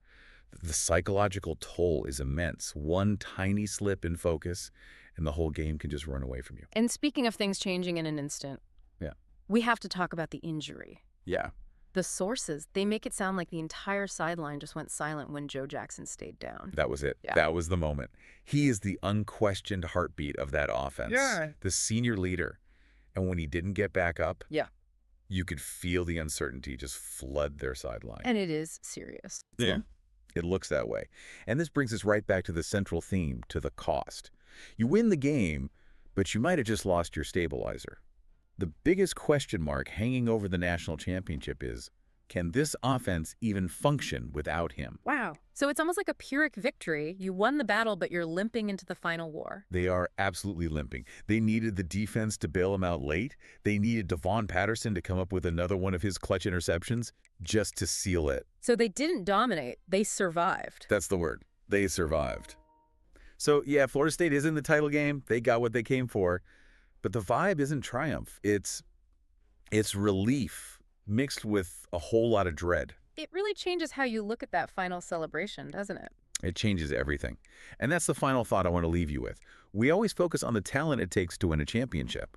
The psychological toll is immense. One tiny slip in focus, and the whole game can just run away from you. And speaking of things changing in an instant, Yeah. we have to talk about the injury. Yeah. The sources, they make it sound like the entire sideline just went silent when Joe Jackson stayed down. That was it. Yeah. That was the moment. He is the unquestioned heartbeat of that offense. Yeah. The senior leader. And when he didn't get back up, Yeah. you could feel the uncertainty just flood their sideline. And it is serious. Yeah. It looks that way. And this brings us right back to the central theme, to the cost. You win the game, but you might have just lost your stabilizer. The biggest question mark hanging over the national championship is, can this offense even function without him? Wow. So it's almost like a Pyrrhic victory. You won the battle, but you're limping into the final war. They are absolutely limping. They needed the defense to bail him out late. They needed Devon Patterson to come up with another one of his clutch interceptions just to seal it. So they didn't dominate. They survived. That's the word. They survived. So, yeah, Florida State is in the title game. They got what they came for. But the vibe isn't triumph. It's It's relief mixed with a whole lot of dread. It really changes how you look at that final celebration, doesn't it? It changes everything. And that's the final thought I want to leave you with. We always focus on the talent it takes to win a championship,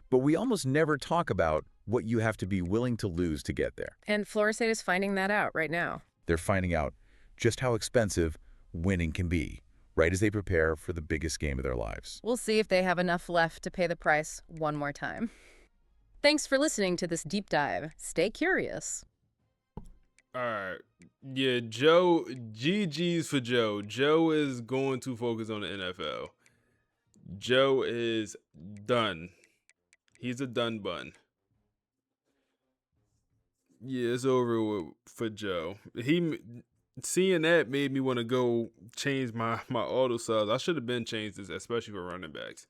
but we almost never talk about what you have to be willing to lose to get there. And Florida State is finding that out right now. They're finding out just how expensive winning can be, right as they prepare for the biggest game of their lives. We'll see if they have enough left to pay the price one more time. Thanks for listening to this deep dive. Stay curious. All right. Yeah, Joe, GG's for Joe. Joe is going to focus on the NFL. Joe is done. He's a done bun. Yeah, it's over for Joe. Seeing that made me want to go change my auto subs. I should have been changed this, especially for running backs.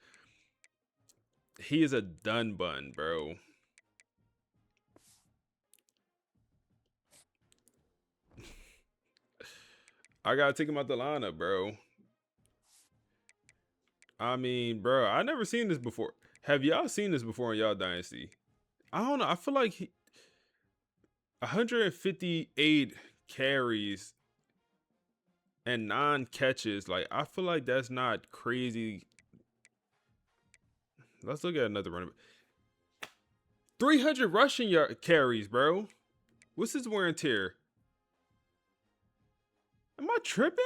He is a done bun, bro. I gotta take him out the lineup, bro. I mean, bro, I never seen this before. Have y'all seen this before in y'all dynasty? I don't know. I feel like 158 carries and 9 catches. Like, I feel like that's not crazy. Let's look at another running back. 300 rushing yard carries, bro. What's his wear and tear? Am I tripping?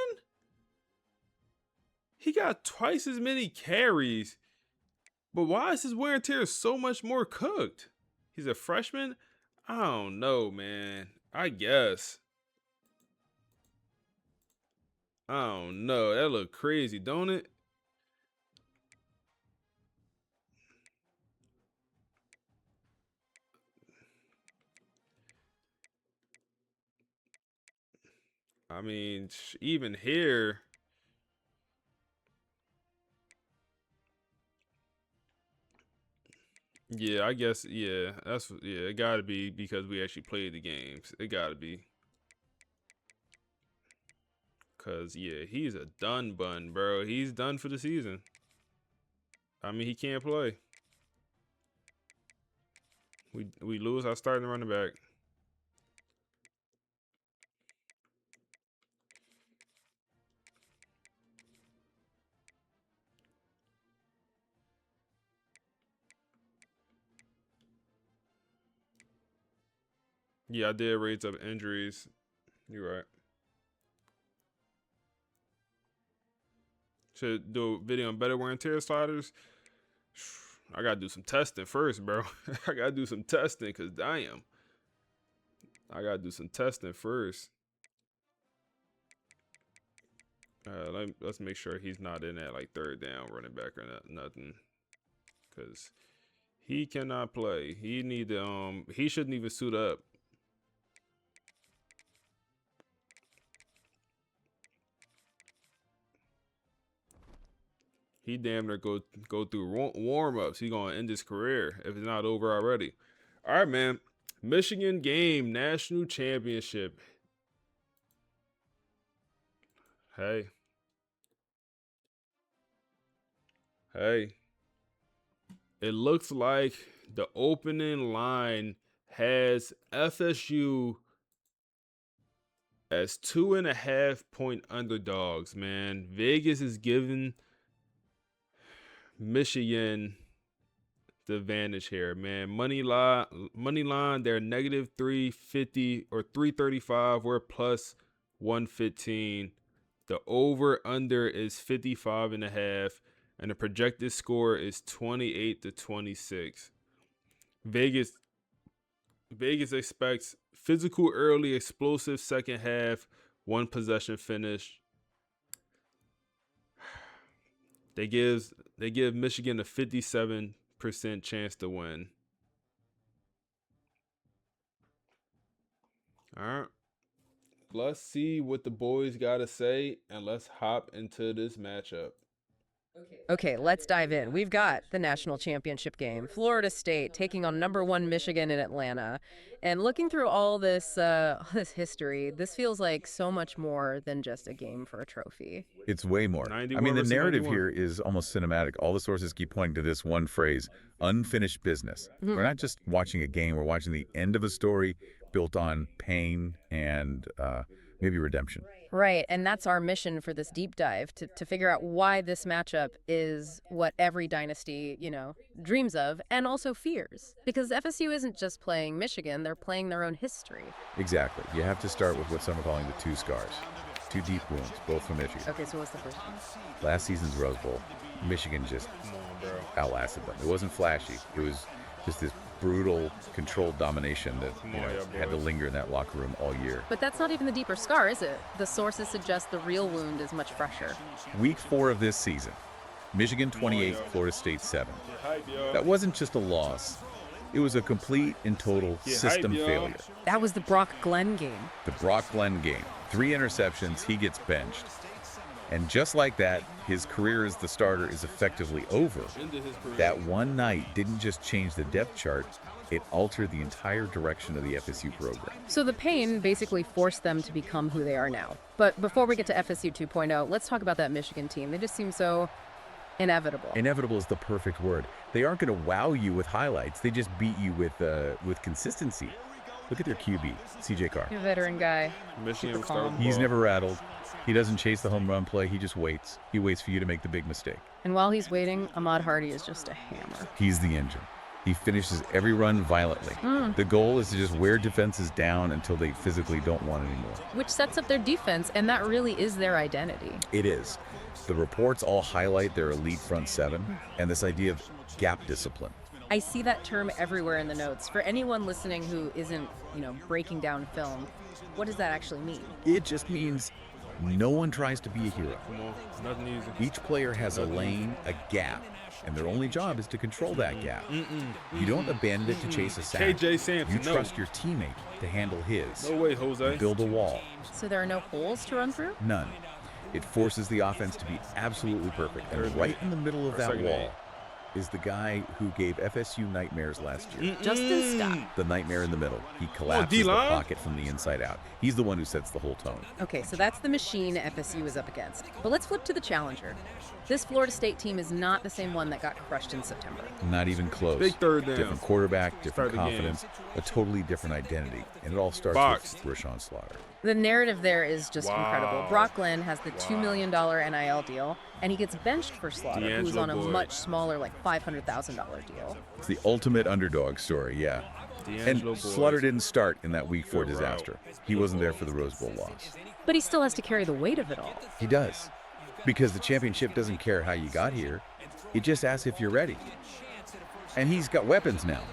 He got twice as many carries. But why is his wear and tear so much more cooked? He's a freshman? I don't know, man. I guess. I don't know. That look crazy, don't it? I mean, even here. Yeah, I guess, yeah, it gotta be because we actually played the games. It gotta be. Cause yeah, he's a done bun, bro. He's done for the season. I mean, he can't play. We lose our starting running back. Yeah, I did raise up injuries. You're right. Should do a video on better wear and tear sliders. I gotta do some testing first, bro. I gotta do some testing, cause damn. I gotta do some testing first. Let's make sure he's not in that like third down running back or nothing, cause he cannot play. He shouldn't even suit up. He damn near go through warm ups. He gonna end his career if it's not over already. All right, man. Michigan game national championship. Hey, hey. It looks like the opening line has FSU as 2.5-point underdogs. Man, Vegas is giving Michigan the advantage here, man. Money line, they're negative 350 or 335. We're plus 115. The over under is 55.5, and the projected score is 28-26. Vegas expects physical early, explosive second half, one possession finish. They give Michigan a 57% chance to win. All right. Let's see what the boys got to say, and let's hop into this matchup. Okay, let's dive in. We've got the national championship game, Florida State taking on #1 Michigan in Atlanta. And looking through all this this history, this feels like so much more than just a game for a trophy. It's way more. 91 I mean, the versus narrative 91. here is almost cinematic. All the sources keep pointing to this one phrase, unfinished business. We're not just watching a game, we're watching the end of a story built on pain and maybe redemption. Right, and that's our mission for this deep dive, to figure out why this matchup is what every dynasty, dreams of and also fears. Because FSU isn't just playing Michigan, they're playing their own history. Exactly. You have to start with what some are calling the two scars. Two deep wounds, both from Michigan. Okay, so what's the first one? Last season's Rose Bowl, Michigan just outlasted them. It wasn't flashy. It was just this brutal, controlled domination that had to linger in that locker room all year. But that's not even the deeper scar, is it? The sources suggest the real wound is much fresher. Week 4 of this season, Michigan 28, Florida State 7. That wasn't just a loss. It was a complete and total system failure. That was the Brock Glenn game. The Brock Glenn game. 3 interceptions, he gets benched. And just like that, his career as the starter is effectively over. That one night didn't just change the depth chart, it altered the entire direction of the FSU program. So the pain basically forced them to become who they are now. But before we get to FSU 2.0, let's talk about that Michigan team. They just seem so inevitable. Inevitable is the perfect word. They aren't going to wow you with highlights. They just beat you with consistency. Look at their QB, CJ Carr. A veteran guy. Michigan Super calm. He's never rattled. He doesn't chase the home run play. He just waits. He waits for you to make the big mistake. And while he's waiting, Ahmad Hardy is just a hammer. He's the engine. He finishes every run violently. The goal is to just wear defenses down until they physically don't want it anymore. Which sets up their defense, and that really is their identity. It is. The reports all highlight their elite front seven and this idea of gap discipline. I see that term everywhere in the notes. For anyone listening who isn't, breaking down film, what does that actually mean? It just means no one tries to be a hero. Come on, nothing easy. Each player has a lane, a gap, and their only job is to control that gap. You don't abandon it to chase a sack. KJ Sampson, You trust your teammate to handle his. No way, Jose. You build a wall. So there are no holes to run through? None. It forces the offense to be absolutely perfect. And right in the middle of that wall is the guy who gave FSU nightmares last year. Justin Scott. The nightmare in the middle. He collapses the pocket from the inside out. He's the one who sets the whole tone. Okay, so that's the machine FSU is up against. But let's flip to the challenger. This Florida State team is not the same one that got crushed in September. Not even close. Big third down. Different quarterback, different Start the confidence, a totally different identity. And it all starts with Rashawn Slaughter. The narrative there is just incredible. Brock Glenn has the $2 million NIL deal, and he gets benched for Slaughter, who's on a much smaller, like $500,000 deal. It's the ultimate underdog story, yeah. And Slaughter didn't start in that Week 4 disaster. He wasn't there for the Rose Bowl loss. But he still has to carry the weight of it all. He does. Because the championship doesn't care how you got here. It just asks if you're ready. And he's got weapons now.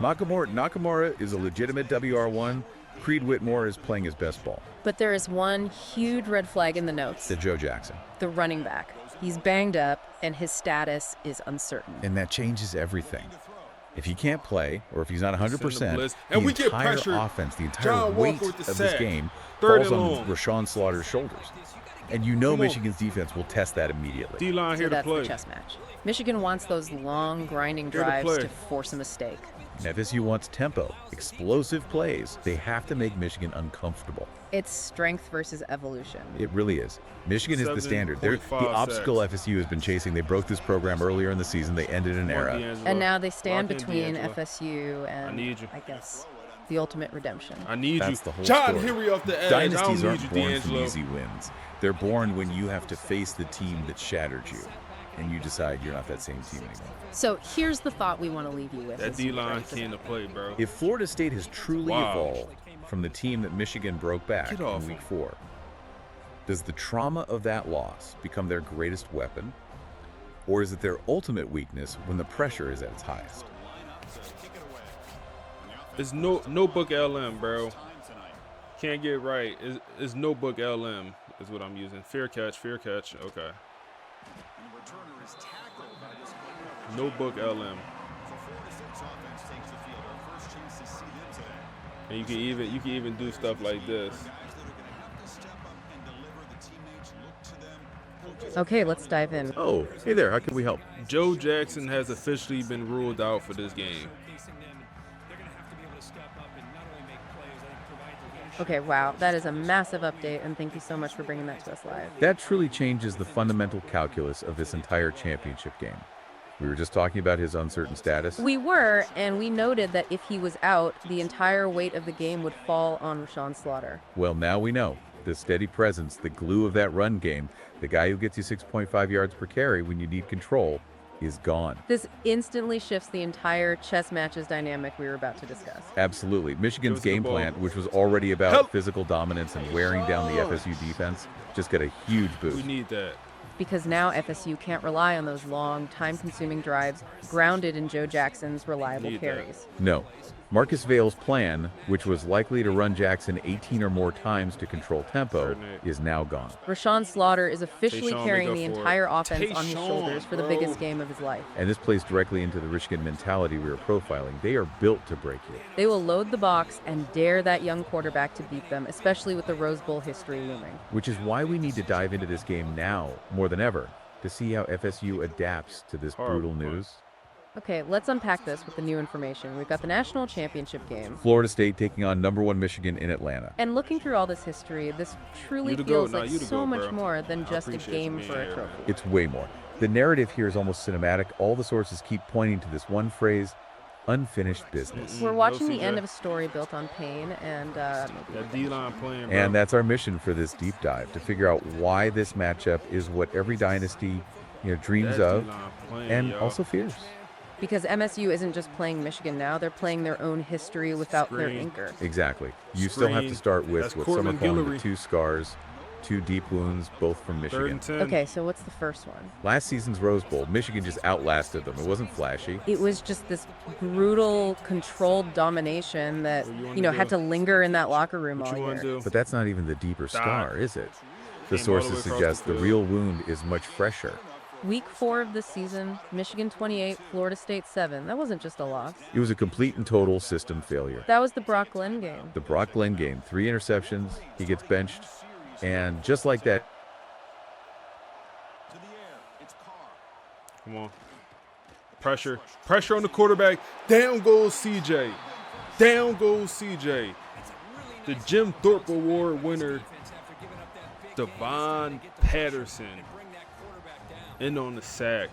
Nakamura is a legitimate WR1. Creed Whitmore is playing his best ball. But there is one huge red flag in the notes. The Joe Jackson. The running back. He's banged up, and his status is uncertain. And that changes everything. If he can't play, or if he's not 100%, and the entire offense, the entire weight of this game falls on Rashawn Slaughter's shoulders. And you know Michigan's defense will test that immediately. D-line here to play. That's the chess match. Michigan wants those long, grinding drives to force a mistake. And FSU wants tempo, explosive plays. They have to make Michigan uncomfortable. It's strength versus evolution. It really is. Michigan is the standard. They're the obstacle FSU has been chasing. They broke this program earlier in the season. They ended an era. And now they stand between FSU and, I guess, the ultimate redemption. I need That's you. The whole John, story. hit me off the edge. Dynasties I don't aren't need born you, from easy wins. They're born when you have to face the team that shattered you, and you decide you're not that same team anymore. So here's the thought we want to leave you with. That D-line came to play, bro. If Florida State has truly evolved from the team that Michigan broke back in Week 4, does the trauma of that loss become their greatest weapon, or is it their ultimate weakness when the pressure is at its highest? It's notebook LM, bro. Can't get it right. It's notebook LM is what I'm using. Fair catch. Okay. Notebook LM. And you can even do stuff like this. Okay, let's dive in. Oh, hey there, how can we help? Joe Jackson has officially been ruled out for this game. Okay, wow, that is a massive update, and thank you so much for bringing that to us live. That truly changes the fundamental calculus of this entire championship game. We were just talking about his uncertain status. We were, and we noted that if he was out, the entire weight of the game would fall on Rashawn Slaughter. Well, now we know. The steady presence, the glue of that run game, the guy who gets you 6.5 yards per carry when you need control, is gone. This instantly shifts the entire chess matches dynamic we were about to discuss. Absolutely. Michigan's game plan, which was already about physical dominance and wearing down the FSU defense, just got a huge boost. We need that. Because now FSU can't rely on those long, time-consuming drives grounded in Joe Jackson's reliable carries. No. Marcus Vail's plan, which was likely to run Jackson 18 or more times to control tempo, is now gone. Rashawn Slaughter is officially carrying the entire offense on his shoulders for the biggest game of his life. And this plays directly into the Michigan mentality we were profiling. They are built to break you. They will load the box and dare that young quarterback to beat them, especially with the Rose Bowl history looming. Which is why we need to dive into this game now, more than ever, to see how FSU adapts to this brutal news. Okay, let's unpack this with the new information. We've got the national championship game. Florida State taking on #1 Michigan in Atlanta. And looking through all this history, this truly feels like so much more than just a game for a trophy. It's way more. The narrative here is almost cinematic. All the sources keep pointing to this one phrase, unfinished business. We're watching the end of a story built on pain and that D-line playing, bro. And that's our mission for this deep dive, to figure out why this matchup is what every dynasty, dreams of and also fears. Because MSU isn't just playing Michigan now, they're playing their own history without their anchor. Exactly. You still have to start with what some are calling the 2 scars, 2 deep wounds, both from Michigan. Okay, so what's the first one? Last season's Rose Bowl, Michigan just outlasted them. It wasn't flashy. It was just this brutal, controlled domination that, had to linger in that locker room all year. But that's not even the deeper scar, is it? The sources suggest the real wound is much fresher. Week 4 of the season, Michigan 28, Florida State 7. That wasn't just a loss. It was a complete and total system failure. That was the Brock Glenn game. The Brock Glenn game. 3 interceptions. He gets benched. And just like that. Come on. Pressure. Pressure on the quarterback. Down goes CJ. Down goes CJ. The Jim Thorpe Award winner, Devon Patterson, in on the sack.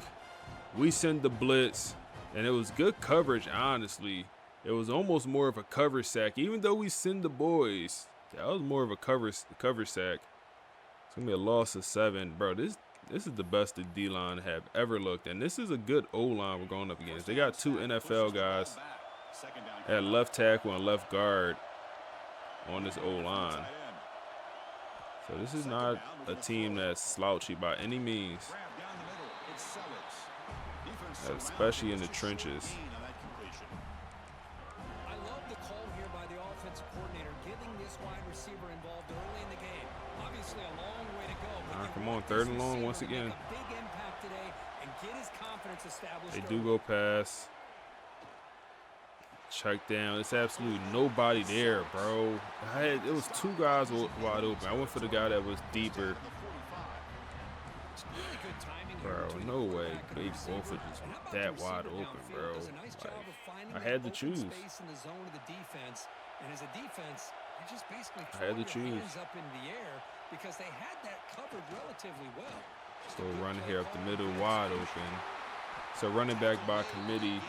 We send the blitz, and it was good coverage, honestly. It was almost more of a cover sack. Even though we send the boys, that was more of a cover sack. It's going to be a loss of 7. Bro, this is the best the D-line have ever looked, and this is a good O-line we're going up against. They got 2 NFL guys at left tackle and left guard on this O-line. So this is not a team that's slouchy by any means, especially in the trenches. I love the call here by the offensive coordinator, getting this wide receiver involved early in the game. Obviously a long way to go. Come on, 3rd and long once again. Big impact today and get his confidence established. They do go pass. Check down. It's absolutely nobody there, bro. It was 2 guys wide open. I went for the guy that was deeper. Bro, no way. They both are just that wide open, bro. Like, I had to choose. And as a defense, you just basically I had to choose. up in the air because they had that covered relatively well. So run here up the middle, wide open. So running back by committee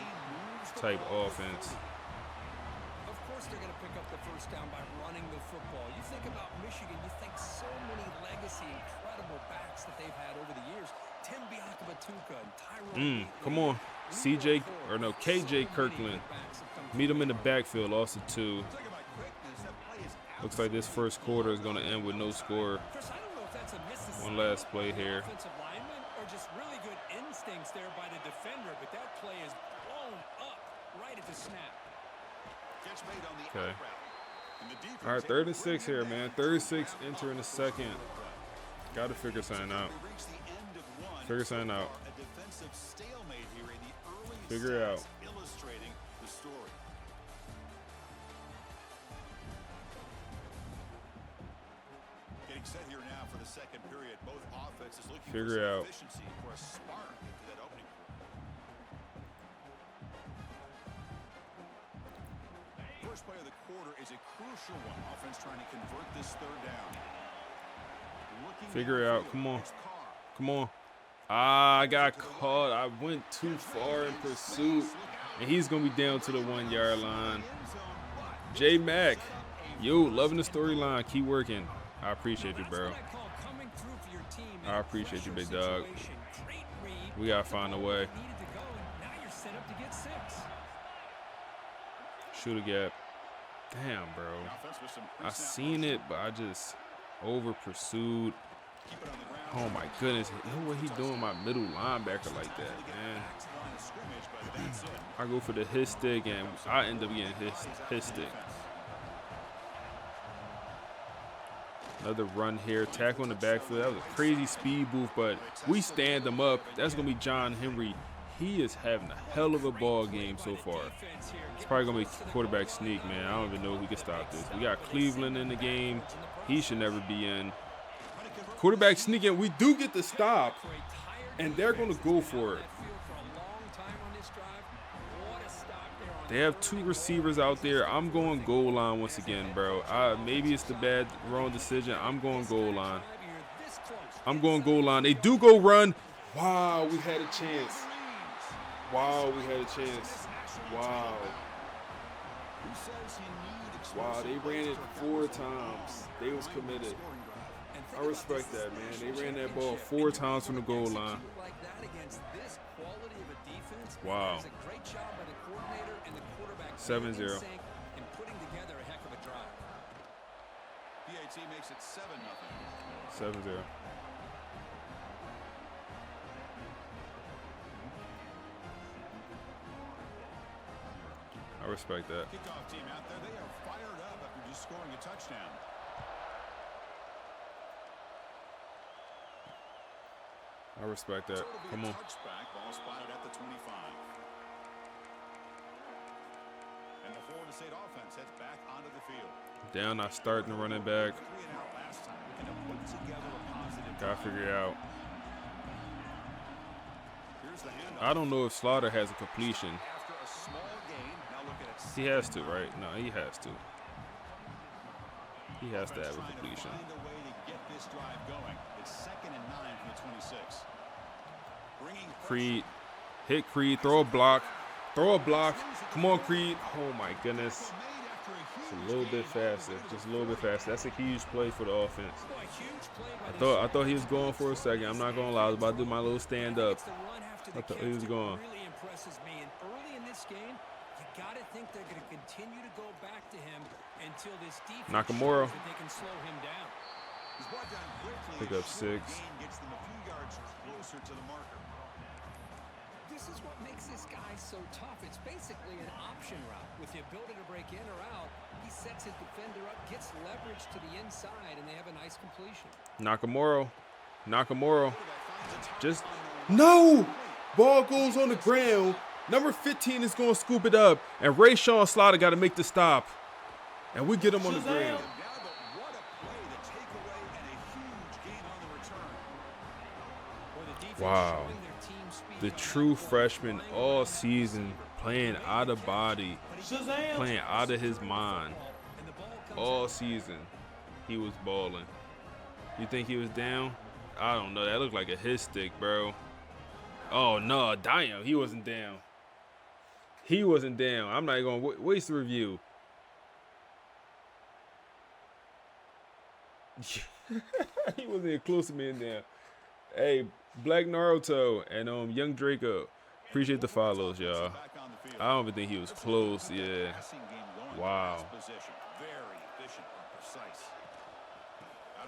type offense. Of course they're going to pick up the first down by running the football. You think about Michigan, you think so many legacy, incredible backs that they've had over the years. Tim Biakabatuka and Tyrone. Come on. KJ Kirkland. Meet him in the backfield, lost to 2. Looks like this first quarter is going to end with no score. One last play here. Or just really good instincts there by the defender, but that play is blown up right at the snap. Okay. All right, 3rd and 6 here, man. 3rd and 6 entering the second. Got to figure something out. Figure something out. Figure it out. Getting set here now for of the second period. Both offenses looking Figure for it some out. efficiency for a spark into that opening quarter. First play of the quarter is a crucial one. Offense trying to convert this third down. Figure it out. Come on. Come on. Ah, I got caught. I went too far in pursuit. And he's going to be down to the 1 yard line. J Mac. Yo, loving the storyline. Keep working. I appreciate you, bro. I appreciate you, big dog. We got to find a way. Shoot a gap. Damn, bro. I seen it, but I just over pursued. Oh my goodness. Know what he doing my middle linebacker like that, man. I go for the hit stick and I end up getting his stick. Another run here. Tackle in the backfield. That was a crazy speed booth, but we stand him up. That's going to be John Henry. He is having a hell of a ball game so far. It's probably going to be quarterback sneak, man. I don't even know if we can stop this. We got Cleveland in the game. He should never be in. Quarterback sneaking, we do get the stop, and they're going to go for it. They have two receivers out there. I'm going goal line once again, bro. Maybe it's the wrong decision. I'm going goal line. I'm going goal line. They do go run. Wow, we had a chance. Wow, we had a chance. Wow. Wow, they ran it 4 times. They was committed. I respect that, man. They ran that ball 4 times from the goal line. Wow. 7-0. PAT makes it 7-0. 7-0. I respect that. Kickoff team out there, they are fired up after just scoring a touchdown. I respect that. Come on. Touchback, ball spotted at the 25. And the Florida State offense heads back onto the field. Down, not starting the running back. Gotta figure it out. I don't know if Slaughter has a completion. He has to, right? No, he has to. He has to have a completion. Creed, hit Creed, throw a block, Come on, Creed. Oh my goodness. It's a little bit faster, just a little bit faster. That's a huge play for the offense. I thought he was going for a second. I'm not gonna lie, I was about to do my little stand up. I thought he was going. Gotta think they're going to continue to go back to him until this defense Nakamura. shows that they can slow him down. Pick up 6. Gets them a few yards closer to the marker. This is what makes this guy so tough. It's basically an option route. With the ability to break in or out, he sets his defender up, gets leverage to the inside, and they have a nice completion. Nakamura. Just no! Ball goes on the ground. Number 15 is going to scoop it up, and Rayshawn Slaughter got to make the stop, and we get him on the ground. Wow. The true freshman all season playing out of body, playing out of his mind. All season, he was balling. You think he was down? I don't know. That looked like a hit stick, bro. Oh, no. Damn, he wasn't down. He wasn't down. I'm not going to waste the review. He wasn't even close to being down. Hey, Black Naruto and Young Draco, appreciate the follows, y'all. I don't even think he was close. Yeah. Wow.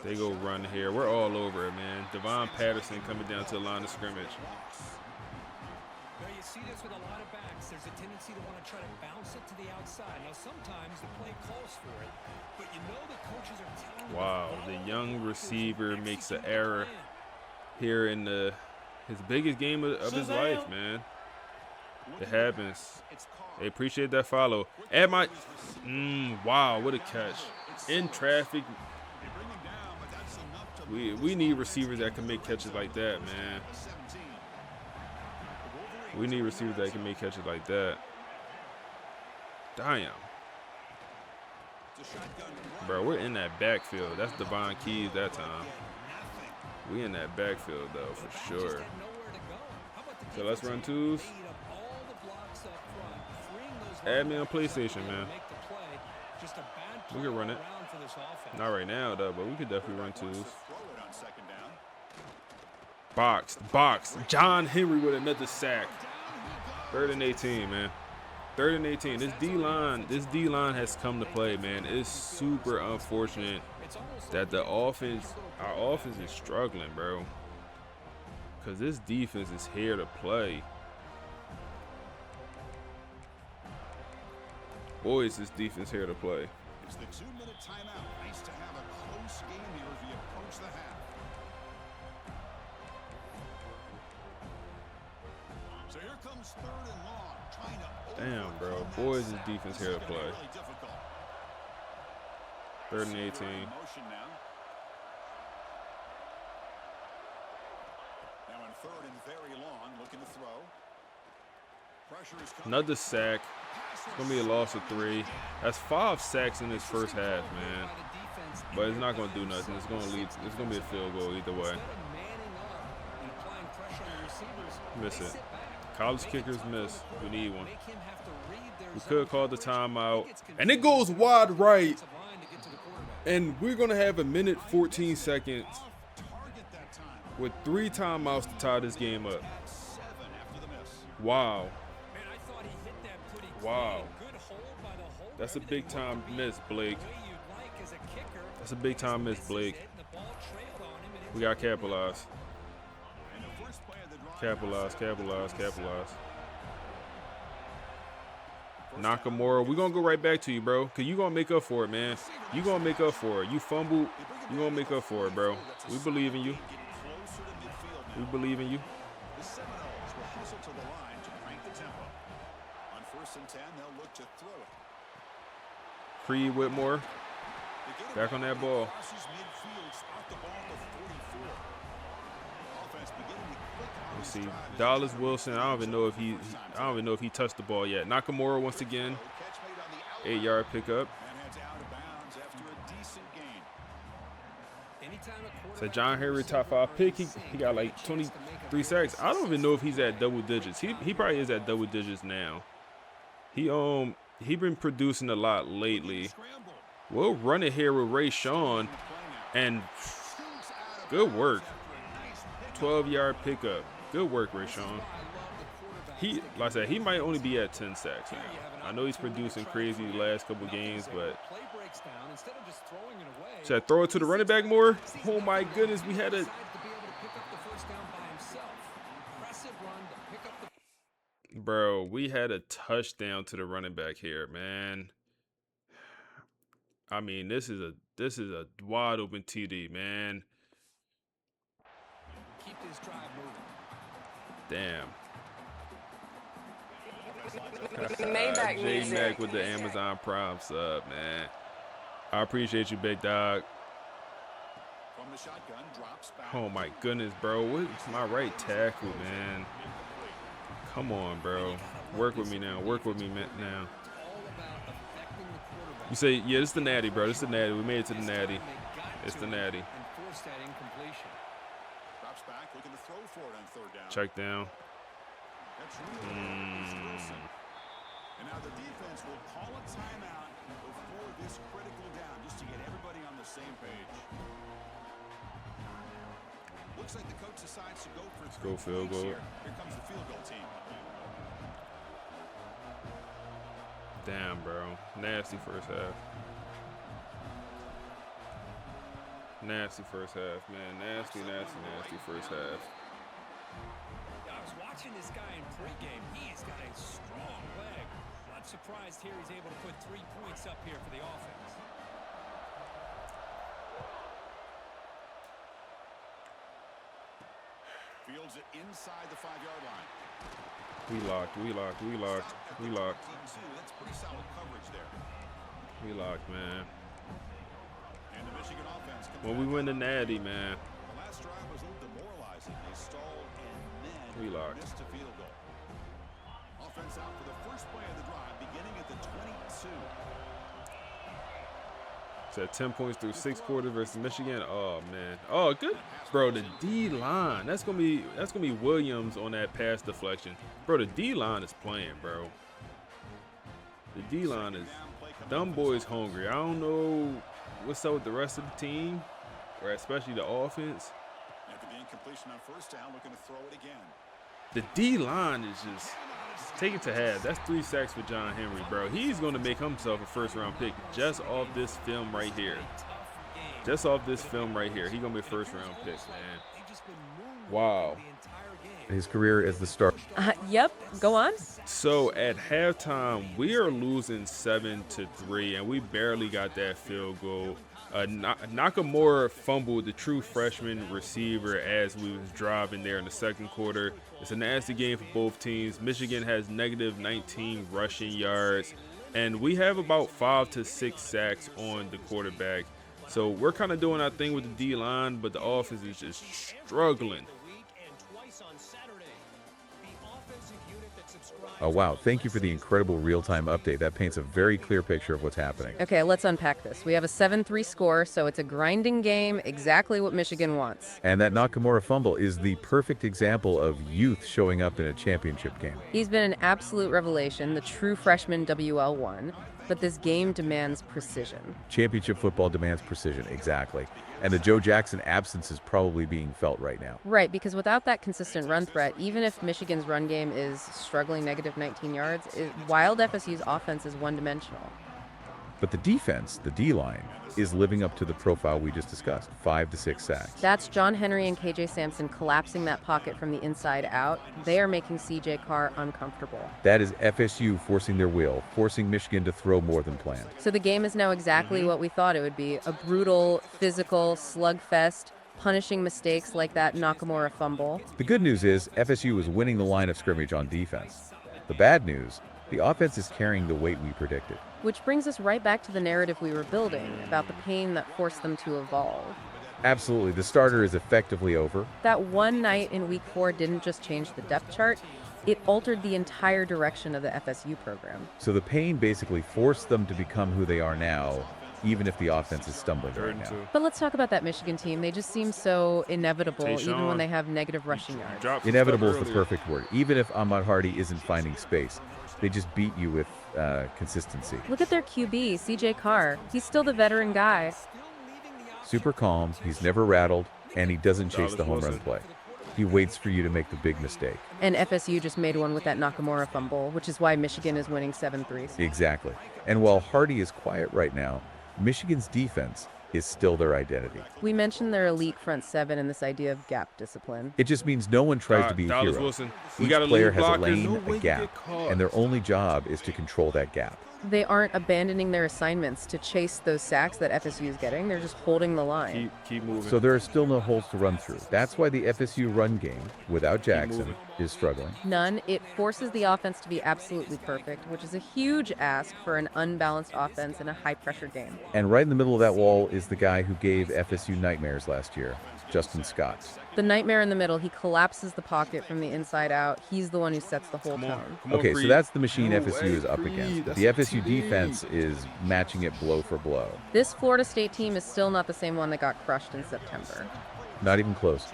They go run here. We're all over it, man. Devon Patterson coming down to the line of scrimmage. You see this with a lot of backs. There's a tendency to want to try to bounce it to the outside. Now, sometimes the play calls for it, but you know the coaches are telling you. Wow, the young receiver makes an error here in his biggest game of his life, man. It happens. They appreciate that follow. At my, wow, what a catch. In traffic. We need receivers that can make catches like that, man. We need receivers that can make catches like that. Damn. Bro, we're in that backfield. That's Devon Keys that time. We in that backfield, though, for sure. So let's run twos. Add me on PlayStation, man. We can run it. Not right now, though, but we could definitely run twos. Box. John Henry with another sack. 3rd and 18, man. 3rd and 18. This D-line has come to play, man. It's super unfortunate that our offense is struggling, bro. Because this defense is here to play. Boy, is this defense here to play. It's the 2-minute timeout. Nice to have a close game here as we approach the half. So here comes 3rd and long, trying to Damn, bro. Boy, is this defense here to play. 3rd and 18. Now in 3rd and very long, looking to throw. Pressure is coming. Another sack. It's going to be a loss of 3. That's 5 sacks in this first half, man. But it's not going to do nothing. It's going to be a field goal either way. Miss it. College kickers miss. We need one. We could call the timeout. And it goes wide right. And we're going to have 1 minute 14 seconds with 3 timeouts to tie this game up. Wow. Wow. That's a big time miss, Blake. That's a big time miss, Blake. We got to capitalize. Capitalize. Nakamura, we're going to go right back to you, bro. Because you're going to make up for it, man. You're going to make up for it. You fumbled. You're going to make up for it, bro. We believe in you. We believe in you. The Seminoles will hustle to the line to crank the tempo. On 1st and 10, they'll look to throw it. Creed Whitmore. Back on that ball. Let's see. Dallas Wilson. I don't even know if he touched the ball yet. Nakamura once again. 8-yard pickup. So John Henry top 5 pick. He got like 23 sacks. I don't even know if he's at double digits. He probably is at double digits now. He been producing a lot lately. We'll run it here with Ray Sean, and good work. 12-yard pickup. Good work, Ray Sean. Like I said, he might only be at 10 sacks now. I know he's producing crazy the last couple games, but should I throw it to the running back more? Oh my goodness, we had a bro. We had a touchdown to the running back here, man. I mean, this is a wide open TD, man. Keep this drive moving. Damn. Maybach music. J-Mac with the Amazon Prime sub, man. I appreciate you, big dog. Oh my goodness, bro. What's my right tackle, man? Come on, bro. Work with me now. Work with me now. You say, yeah, this is the natty, bro. This is the natty. We made it to the natty. It's the natty. Check down. And now the defense will call a timeout before this critical down, just to get everybody on the same page. Looks like the coach decides to go for Let's go field goal. Here comes the field goal team. Damn, bro. Nasty first half. Nasty first half, man. Nasty first half. I was watching this guy in pregame. He's got a strong leg. Not surprised here he's able to put 3 points up here for the offense. Fields it inside the 5-yard line. We locked. That's pretty solid coverage there. We locked, man. And the Michigan offense comes When we win the natty, man. The last drive was a little demoralizing. They stalled and We then locked. missed a field goal. Offense out for the first play of the drive, beginning at the 22. It's at 10 points through 6 quarters versus Michigan. Oh man. Oh, good, bro. The D line. That's gonna be Williams on that pass deflection, bro. The D line is playing, bro. The D line is. Them boys hungry. I don't know what's up with the rest of the team, or especially the offense. After the incompletion on first down, looking to throw it again. The D line is just take it to half. That's 3 sacks for John Henry, bro. He's gonna make himself a first-round pick just off this film right here. Just off this film right here, he gonna be a first-round pick, man. Wow. His career as the star. Yep, go on. So at halftime, we are losing 7-3, and we barely got that field goal. Nakamura fumbled the true freshman receiver as we was driving there in the second quarter. It's a nasty game for both teams. Michigan has negative 19 rushing yards, and we have about 5 to 6 sacks on the quarterback. So we're kind of doing our thing with the D-line, but the offense is just struggling. Oh, wow. Thank you for the incredible real-time update. That paints a very clear picture of what's happening. Okay, let's unpack this. We have a 7-3 score, so it's a grinding game, exactly what Michigan wants. And that Nakamura fumble is the perfect example of youth showing up in a championship game. He's been an absolute revelation, the true freshman WL1, but this game demands precision. Championship football demands precision, exactly. And the Joe Jackson absence is probably being felt right now. Right, because without that consistent run threat, even if Michigan's run game is struggling negative 19 yards, Wild FSU's offense is one-dimensional. But the defense, the D-line, is living up to the profile we just discussed, 5 to 6 sacks. That's John Henry and KJ Sampson collapsing that pocket from the inside out. They are making CJ Carr uncomfortable. That is FSU forcing their will, forcing Michigan to throw more than planned. So the game is now exactly what we thought it would be, a brutal, physical slugfest, punishing mistakes like that Nakamura fumble. The good news is FSU is winning the line of scrimmage on defense. The bad news, the offense is carrying the weight we predicted. Which brings us right back to the narrative we were building about the pain that forced them to evolve. Absolutely, the starter is effectively over. That one night in week 4 didn't just change the depth chart, it altered the entire direction of the FSU program. So the pain basically forced them to become who they are now, even if the offense is stumbling right now. But let's talk about that Michigan team. They just seem so inevitable, even when they have negative rushing yards. Inevitable is the perfect word. Even if Ahmad Hardy isn't finding space, they just beat you with consistency. Look at their QB, CJ Carr. He's still the veteran guy. Super calm, he's never rattled, and he doesn't chase the home run play. He waits for you to make the big mistake. And FSU just made one with that Nakamura fumble, which is why Michigan is winning 7-3. Exactly. And while Hardy is quiet right now, Michigan's defense is still their identity. We mentioned their elite front seven and this idea of gap discipline. It just means no one tries to be a hero. Wilson. Each player has a lane, a gap, and their only job is to control that gap. They aren't abandoning their assignments to chase those sacks that FSU is getting. They're just holding the line. Keep moving. So there are still no holes to run through. That's why the FSU run game, without Jackson, is struggling. None. It forces the offense to be absolutely perfect, which is a huge ask for an unbalanced offense in a high-pressure game. And right in the middle of that wall is the guy who gave FSU nightmares last year, Justin Scott. The nightmare in the middle, he collapses the pocket from the inside out. He's the one who sets the whole tone. Okay, so that's the machine FSU is up against. The FSU defense is matching it blow for blow. This Florida State team is still not the same one that got crushed in September. Not even close.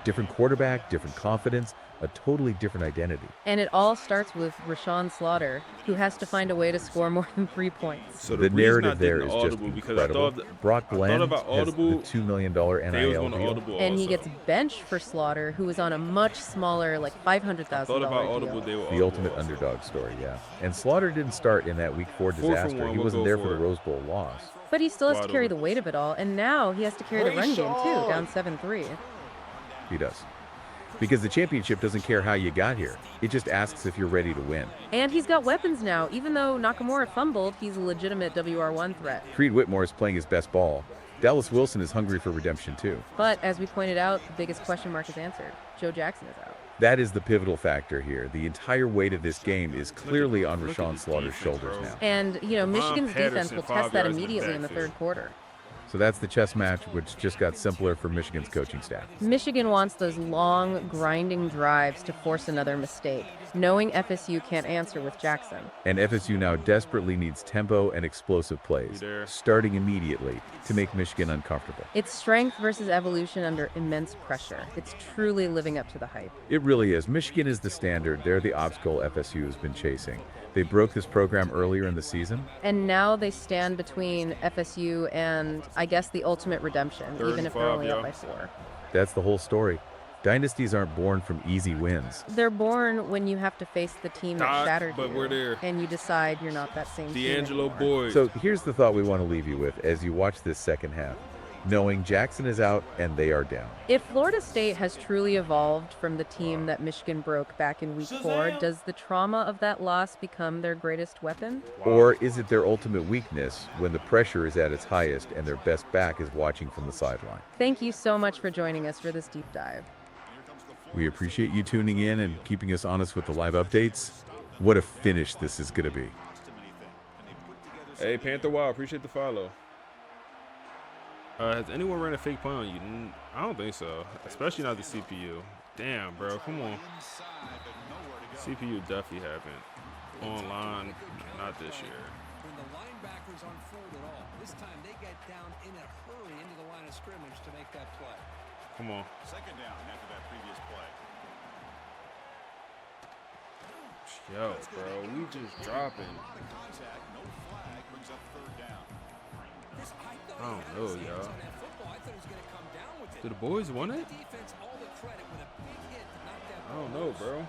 Different quarterback, different confidence, a totally different identity. And it all starts with Rashawn Slaughter, who has to find a way to score more than 3 points. So the narrative there is just incredible. Brock Glenn has the $2 million NIL deal. And he gets benched for Slaughter, who is on a much smaller, like $500,000 deal. The ultimate underdog story, yeah. And Slaughter didn't start in that Week 4 disaster. He wasn't there for the Rose Bowl loss. But he still has to carry the weight of it all, and now he has to carry the run game too, down 7-3. He does. Because the championship doesn't care how you got here. It just asks if you're ready to win. And he's got weapons now. Even though Nakamura fumbled, he's a legitimate WR1 threat. Creed Whitmore is playing his best ball. Dallas Wilson is hungry for redemption too. But as we pointed out, the biggest question mark is answered. Joe Jackson is out. That is the pivotal factor here. The entire weight of this game is clearly on Rashawn Slaughter's shoulders now. And, Michigan's defense will test that immediately in the third quarter. So that's the chess match, which just got simpler for Michigan's coaching staff. Michigan wants those long, grinding drives to force another mistake, knowing FSU can't answer with Jackson. And FSU now desperately needs tempo and explosive plays, starting immediately, to make Michigan uncomfortable. It's strength versus evolution under immense pressure. It's truly living up to the hype. It really is. Michigan is the standard. They're the obstacle FSU has been chasing. They broke this program earlier in the season. And now they stand between FSU and, I guess, the ultimate redemption, even if they're only up by 4. That's the whole story. Dynasties aren't born from easy wins. They're born when you have to face the team that shattered but you, we're there. and you decide you're not that same team D'Angelo anymore. Boyd. So here's the thought we want to leave you with as you watch this second half, knowing Jackson is out and they are down. If Florida State has truly evolved from the team that Michigan broke back in week 4, does the trauma of that loss become their greatest weapon? Or is it their ultimate weakness when the pressure is at its highest and their best back is watching from the sideline? Thank you so much for joining us for this deep dive. We appreciate you tuning in and keeping us honest with the live updates. What a finish this is going to be. Hey, Panther Wild, appreciate the follow. Has anyone ran a fake play on you? I don't think so, especially not the CPU. Damn, bro, come on. CPU definitely happened. Online, not this year. When the linebackers aren't fooled at all, this time they get down in a hurry into the line of scrimmage to make that play. Come on. Second down after that previous play. Yo, bro, we just dropping. Contact, no flag, brings up third down. I don't know, y'all. Do the boys want it? I don't know, bro.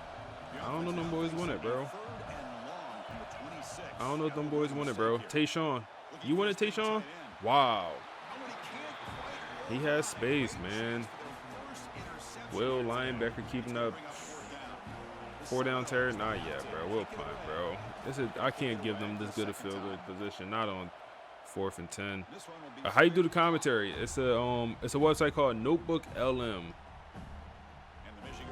I don't know if them boys want it, bro. I don't know if them boys want it, bro. Tayshawn. You want it, Tayshawn? Wow. He has space, man. Will linebacker keeping up. 4 down Terry? Not yet, bro. We'll punt, bro. I can't give them this good a field goal position. Not on 4th and 10. How you do the commentary? It's a website called Notebook LM.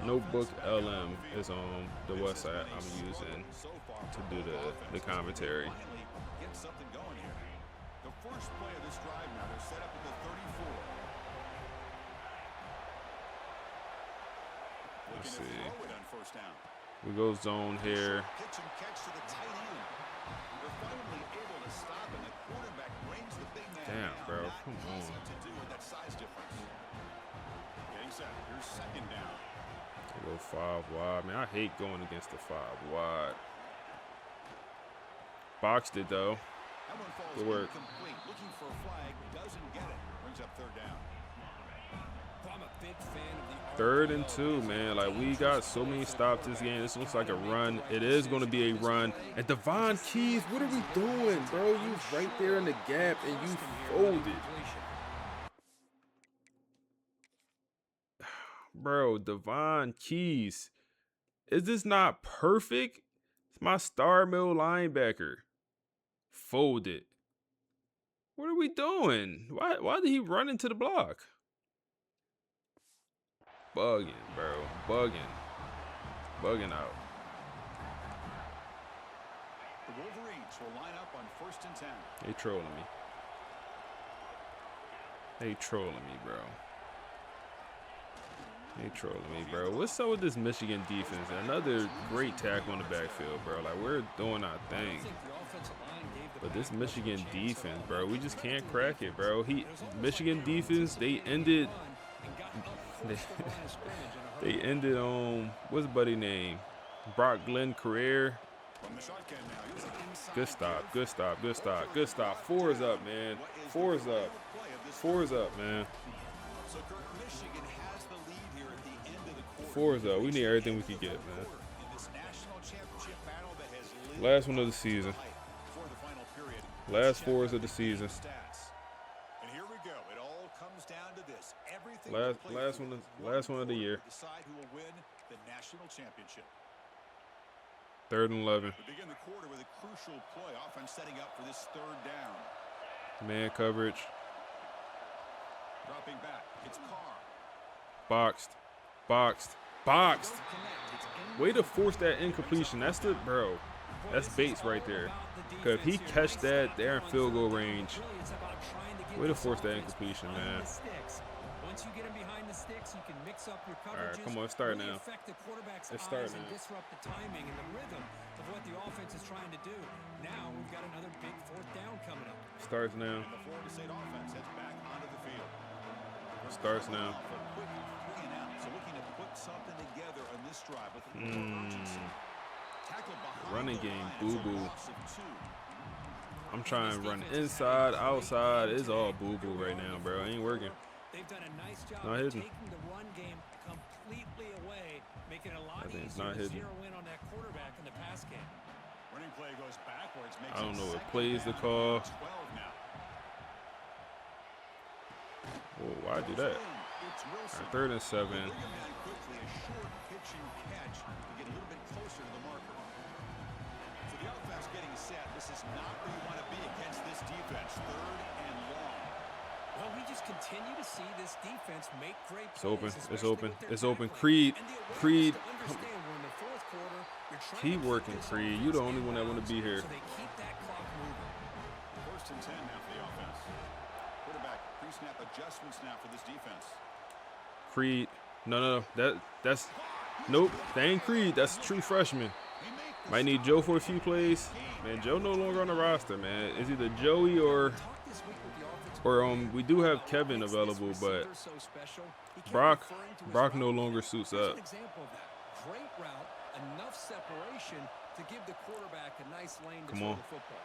Notebook LM is the website I'm using to do the commentary. Get something going here. The first play of this drive now, they're set up at the 34. Let's see. Throw it on first down. We go zone here. Pitch and catch to the tight end. They're finally able to stop, and the quarterback brings the big man Damn, down. bro, Not come easy on. to do with that size difference. Getting set. Here's second down. They go 5 wide. Man, I hate going against the 5 wide. Boxed it though. That one falls Good work. incomplete. Looking for a flag, doesn't get it. Brings up third down. I'm a big fan of the 3rd and 2, man. Like, we got so many stops this game. This looks like a run. It is going to be a run. And Devon Keys, what are we doing, bro? You was right there in the gap, and you folded. Bro, Devon Keys. Is this not perfect? It's my star middle linebacker. Folded. What are we doing? Why did he run into the block? Bugging, bro. Bugging out. The Wolverines will line up on 1st and 10. They trolling me. They trolling me, bro. They trolling me, bro. What's up with this Michigan defense? Another great tackle on the backfield, bro. Like, we're doing our thing. But this Michigan defense, bro, we just can't crack it, bro. Michigan defense, they ended what's buddy name? Brock Glenn career. Good stop. 4 is up, man. 4 is up. 4 is up, man. 4 is up. We need everything we can get, man. Last one of the season. Last 4s of the season. And here we go. It all comes down to this. Everything Last one of the year. decide who will win the national championship. 3rd and 11. We begin the quarter with a crucial play. Offense setting up for this 3rd down. Man coverage. Dropping back. It's Carr. Boxed. Way to force that incompletion. That's the bro. That's Bates right there. Because if he catch that, they're in field goal range. Way to force that incompletion, man. Once you get him behind the sticks, you can mix up your coverages. All right, come on, start really now. affect the quarterback's Let's eyes start and now. disrupt the timing and the rhythm of what the offense is trying to do. Now we've got another big fourth down coming up. Starts now. And the Florida State offense heads back onto the field. Starts now. For a quick 3 and out. So looking to put something together on this drive with more urgency. Tackled behind Running the game, line. It's a boo-boo. loss of 2. I'm trying to run inside, outside. It's all boo-boo right now, bro. It ain't working. They've done a nice job Not of hitting. taking the run game completely away, making it a lot I think it's easier not to hitting. zero in on that quarterback in the pass game. Running play goes backwards. Makes I don't it know what second plays to down call. and 12 now. Whoa, why do that? It's Wilson. All right, 3rd and 7. Bring him down quickly. A short pitch and catch to get a little bit closer to the marker. So the offense getting set. This is not where you want to be against this defense. 3rd and long. Well, we just continue to see this defense make great It's open. plays, It's especially open. with their It's open. tackling. Creed. And the awareness Creed. to understand we're in the fourth quarter, you're trying Keep to working, this Creed. offense You the in only one that want to bounds be here. So they keep that clock moving. 1st and 10 now for the offense. Quarterback pre-snap adjustments now for this defense. Creed. No. That's nope. That ain't Creed. That's a true freshman. Might need Joe for a few plays. Man, Joe no longer on the roster, man. It's either Joey or we do have Kevin available, but Brock no longer suits up. Great route, enough separation to give the quarterback a nice lane to Come throw on. the football.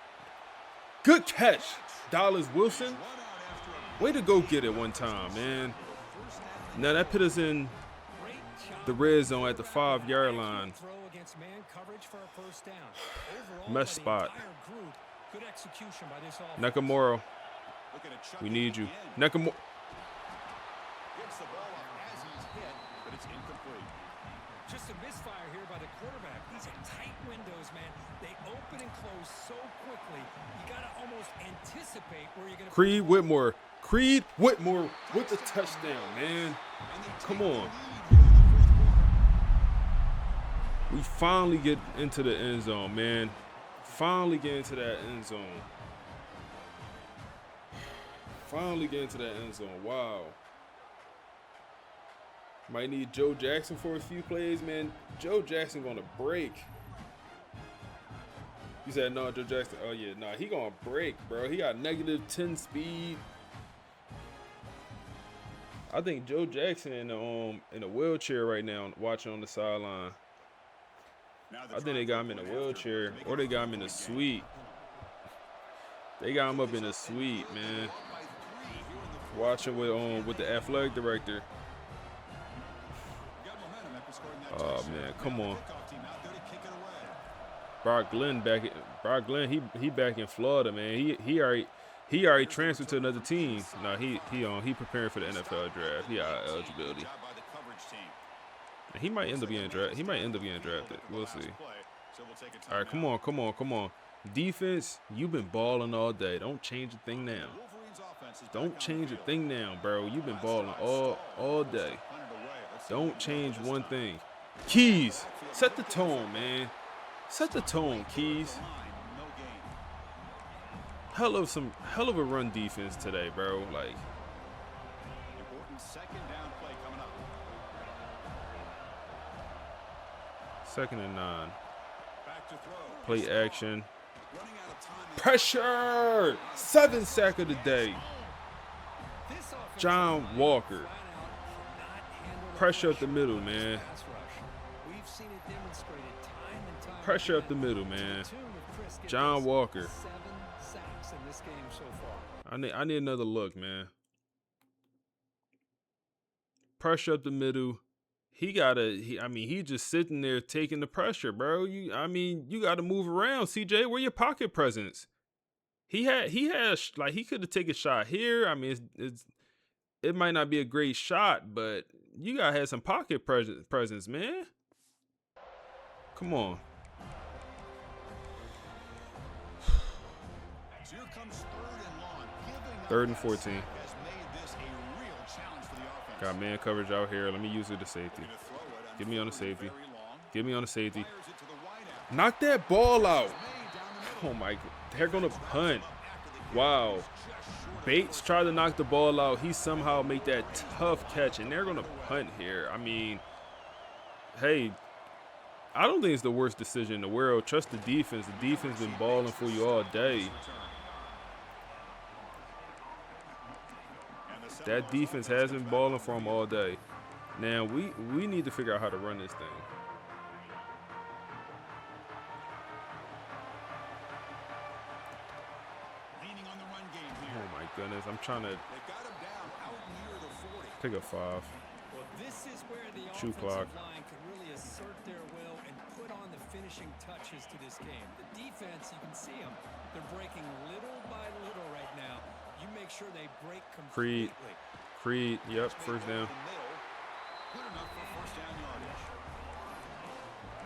Good catch, Dallas Wilson. Way to go get it one time, man. Now that put us in the red zone at the 5-yard line. Throw against man coverage for a first down. Overall, Mesh by the spot. entire group, good execution by this offense. Nakamura, Looking to chuck we it need you. again. Nakamura. Gets the ball up as he's hit, but it's incomplete. Just a misfire here by the quarterback. These are tight windows, man. They open and close so quickly. You got to almost anticipate where you're going to Creed Whitmore. Creed Whitmore with the touchdown, man. Come on. We finally get into the end zone, man. Finally get into that end zone. Finally get into that end zone. Wow. Might need Joe Jackson for a few plays, man. Joe Jackson gonna break. You said no, Joe Jackson. Oh yeah, nah, he gonna break, bro. He got -10 speed. I think Joe Jackson in a wheelchair right now, watching on the sideline. I think they got him in a wheelchair, or they got him in a suite. They got him up in a suite, man. Watching with the athletic director. Oh man, come on. Brock Glenn he back in Florida, man. He already transferred to another team. No, he preparing for the NFL draft. He got eligibility. He might end up getting drafted. We'll see. All right, come on. Defense, you've been balling all day. Don't change a thing now. Don't change a thing now, bro. You've been balling all day. Don't change one thing. Keys, set the tone, man. Set the tone, Keys. Hell of a run defense today, bro. Like, Important 2nd down play coming up. 2nd and 9. Back to throw. Play action. Running out of time. Pressure! 7th sack of the day. John Walker. Pressure up the middle, man. We've seen it demonstrated time and time Pressure up the again. middle, man. Platoon of Chris Gibbons, John Walker. 7 sacks in this game so far. I need another look, man. Pressure up the middle. He just sitting there taking the pressure, bro. You got to move around, CJ. Where your pocket presence? He could have taken a shot here. I mean, it might not be a great shot, but you got to have some pocket presence, man. Come on. So here comes 3rd and long. Giving up 3rd and that 14. sack has made this a real challenge for the offense. Got man coverage out here. Let me use it to safety. Get me on the safety. Get me on the safety. Fires it to the wideout. Knock that ball out. Oh my God. They're going to punt. Wow. Bates tried to knock the ball out. He somehow made that tough catch, and they're going to punt here. I mean, hey, I don't think it's the worst decision in the world. Trust the defense. The defense been balling for you all day. That defense has been balling for them all day. Now, we need to figure out how to run this thing. Oh, my goodness. I'm trying to pick a 5. Well, this is where the Shoe clock. line can really assert their will and put on the finishing touches to this game. The defense, you can see them. They're breaking little by little right now. You make sure they break completely. Creed, yep, first down. Good enough for first down yardage.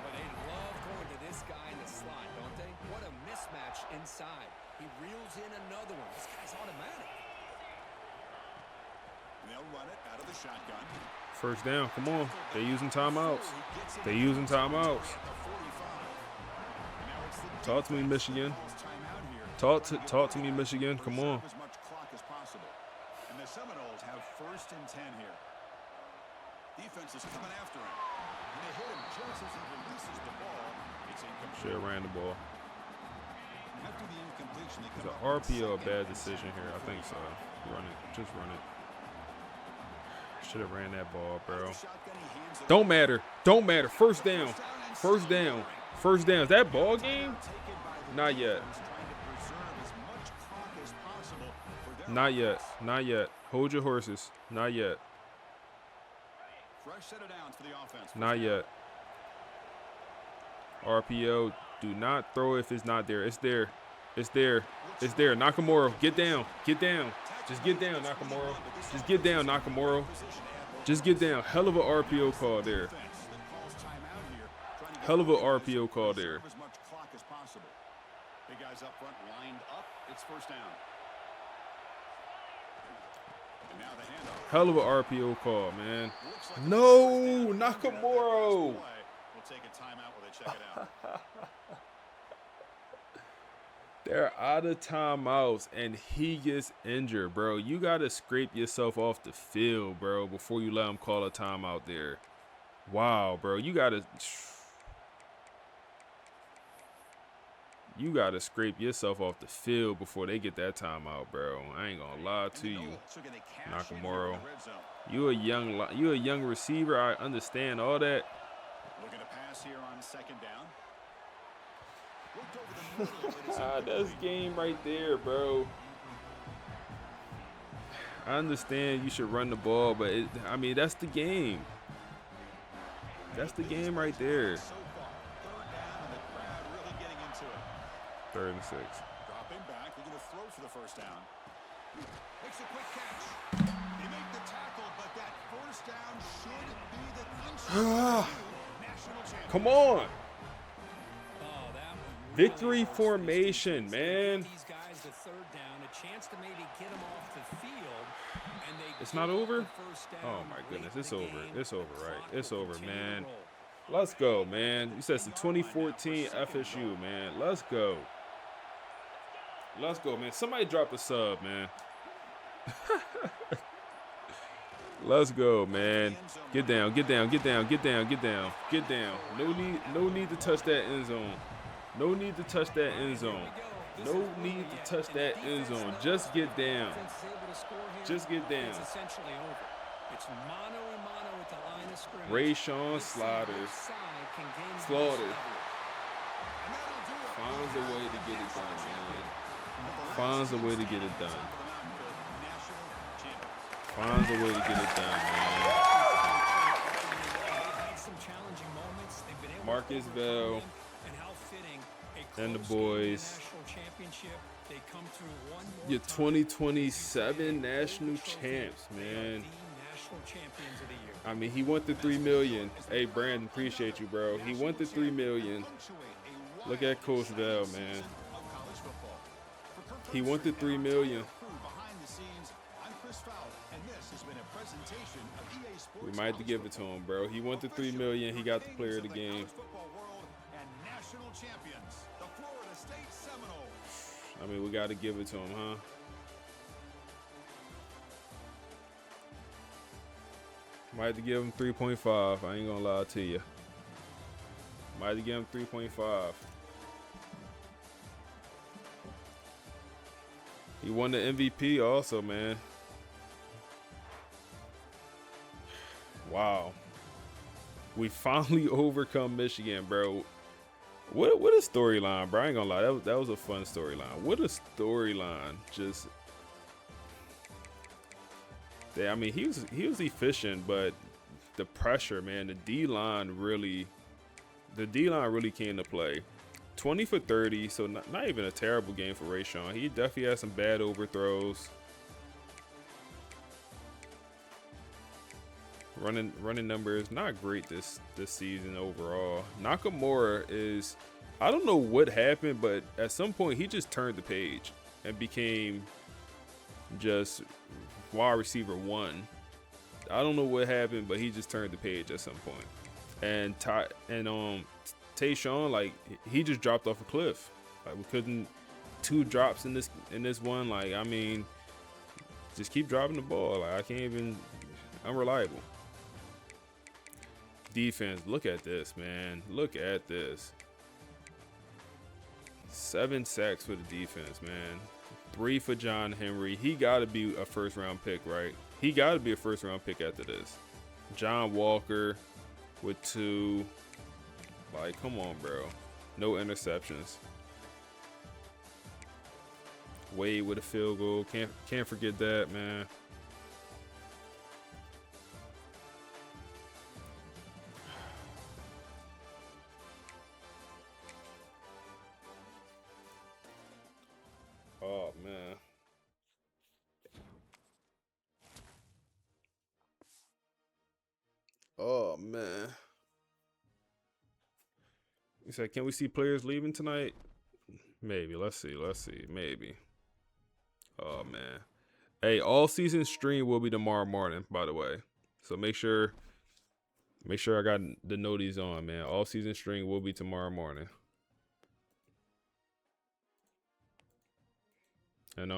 But they love going to this guy in the slot, don't they? What a mismatch inside. He reels in another one. This guy's automatic. They'll run it out of the shotgun. First down, come on. They using timeouts. They using timeouts. Talk to me, Michigan. Talk to me, Michigan. Come on. As much clock as possible. And the Seminoles have first and 10 here. Defense is coming after him. And they hit him just as he releases the ball. It's incomplete. Should have ran the ball. After the incompletion, they Is come an up with RPO a second bad and decision here? I think so. Run it. Just run it. Should have ran that ball, bro. Don't matter. Don't matter. First down. First down. First down. Is that ball game? Not yet. Not yet. Not yet. Hold your horses. Not yet. Fresh set of downs for the offense. Not yet. RPO. Do not throw if it's not there. It's there. It's there. It's there. Nakamura. Get down. Get down. Just get down, Nakamura. Just get down, Nakamura. Just get down. Hell of a RPO call there. Hell of a RPO call there. As much clock as possible. Big guys up front lined up. It's first down. And now the handoff. Hell of a RPO call, man. No, Nakamura. We'll take a timeout while they check it out. They're out of timeouts, and he gets injured, bro. You got to scrape yourself off the field, bro, before you let him call a timeout there. Wow, bro. You got to scrape yourself off the field before they get that timeout, bro. I ain't going to lie to you, Nakamura. You a young receiver. I understand all that. Looking to pass here on second down. That's game right there, bro. I understand you should run the ball, but I mean, that's the game. That's the game right there. 3rd and 6. Dropping back, looking to throw for the first down. Makes a quick catch. They make the tackle, but that first down should be the clincher. National champion. Come on. Victory formation, man. These guys the third down, a chance to maybe get them off the field, and they It's not over? Oh my goodness, it's over. It's over, right? It's over, man. Let's go, man. You said it's the 2014 FSU, man. Let's go. Let's go, man. Somebody drop a sub, man. Let's go, man. Get down, get down, get down, get down, get down, get down. No need to touch that end zone. No need to touch that end zone. No need to touch that end zone. Just get down. Just get down. Rayshawn Slaughter finds a way to get it done, man. Finds a way to get it done. Finds a way to get it done, man. Marcus Bell and the boys. Your 2027 national champs, man. I mean, he went to $3 million. Hey, Brandon, appreciate you, bro. He went to $3 million. Look at Coach Bell, man. He went to $3 million. We might have to give it to him, bro. He went to $3 million. He got the player of the game. national champions, the Florida State Seminoles. I mean, we got to give it to him, huh? Might have to give him 3.5. I ain't gonna lie to you. Might have to give him 3.5. He won the MVP also, man. Wow. We finally overcome Michigan, bro. What a storyline, bro. I ain't gonna lie. That was a fun storyline. What a storyline. Just, yeah, I mean, he was efficient, but the pressure, man, the D-line really came to play. 20 for 30, so not even a terrible game for Rayshawn. He definitely had some bad overthrows. Running numbers not great this season overall. Nakamura is, I don't know what happened, but at some point he just turned the page and became just wide receiver 1. I don't know what happened, but he just turned the page at some point. And Tayshaun, like, he just dropped off a cliff. Like, we couldn't, 2 drops in this one. Like, I mean, just keep dropping the ball. Like, I can't even, unreliable. Defense, look at this, man. Look at this. 7 sacks for the defense, man. 3 for John Henry. He got to be a first-round pick, right? He got to be a first-round pick after this. John Walker with 2. Like, come on, bro. No interceptions. Wade with a field goal. Can't forget that, man. Oh, man. Oh, man. He said, can we see players leaving tonight? Maybe. Let's see. Maybe. Oh, man. Hey, all season stream will be tomorrow morning, by the way. So make sure I got the noties on, man. All season stream will be tomorrow morning. And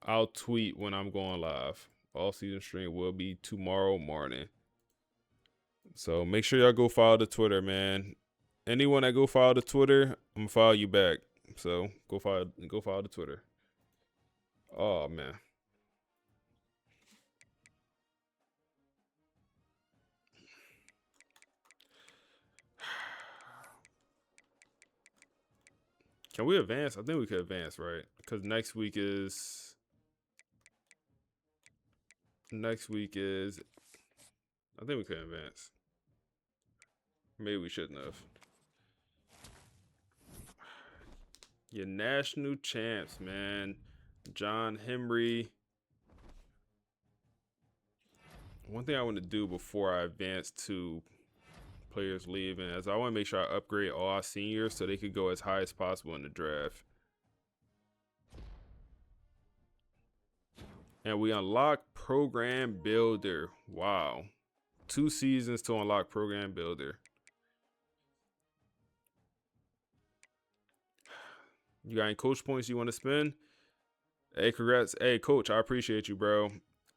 I'll tweet when I'm going live. All season stream will be tomorrow morning. So make sure y'all go follow the Twitter, man. Anyone that go follow the Twitter, I'm gonna follow you back. So go follow the Twitter. Oh, man. Can we advance? I think we could advance, right? Because next week is. I think we could advance. Maybe we shouldn't have. Your national champs, man. John Henry. One thing I want to do before I advance to players leaving is I want to make sure I upgrade all our seniors so they could go as high as possible in the draft. And we unlock Program Builder. Wow. 2 seasons to unlock Program Builder. You got any coach points you want to spend? Hey, congrats. Hey, coach, I appreciate you, bro.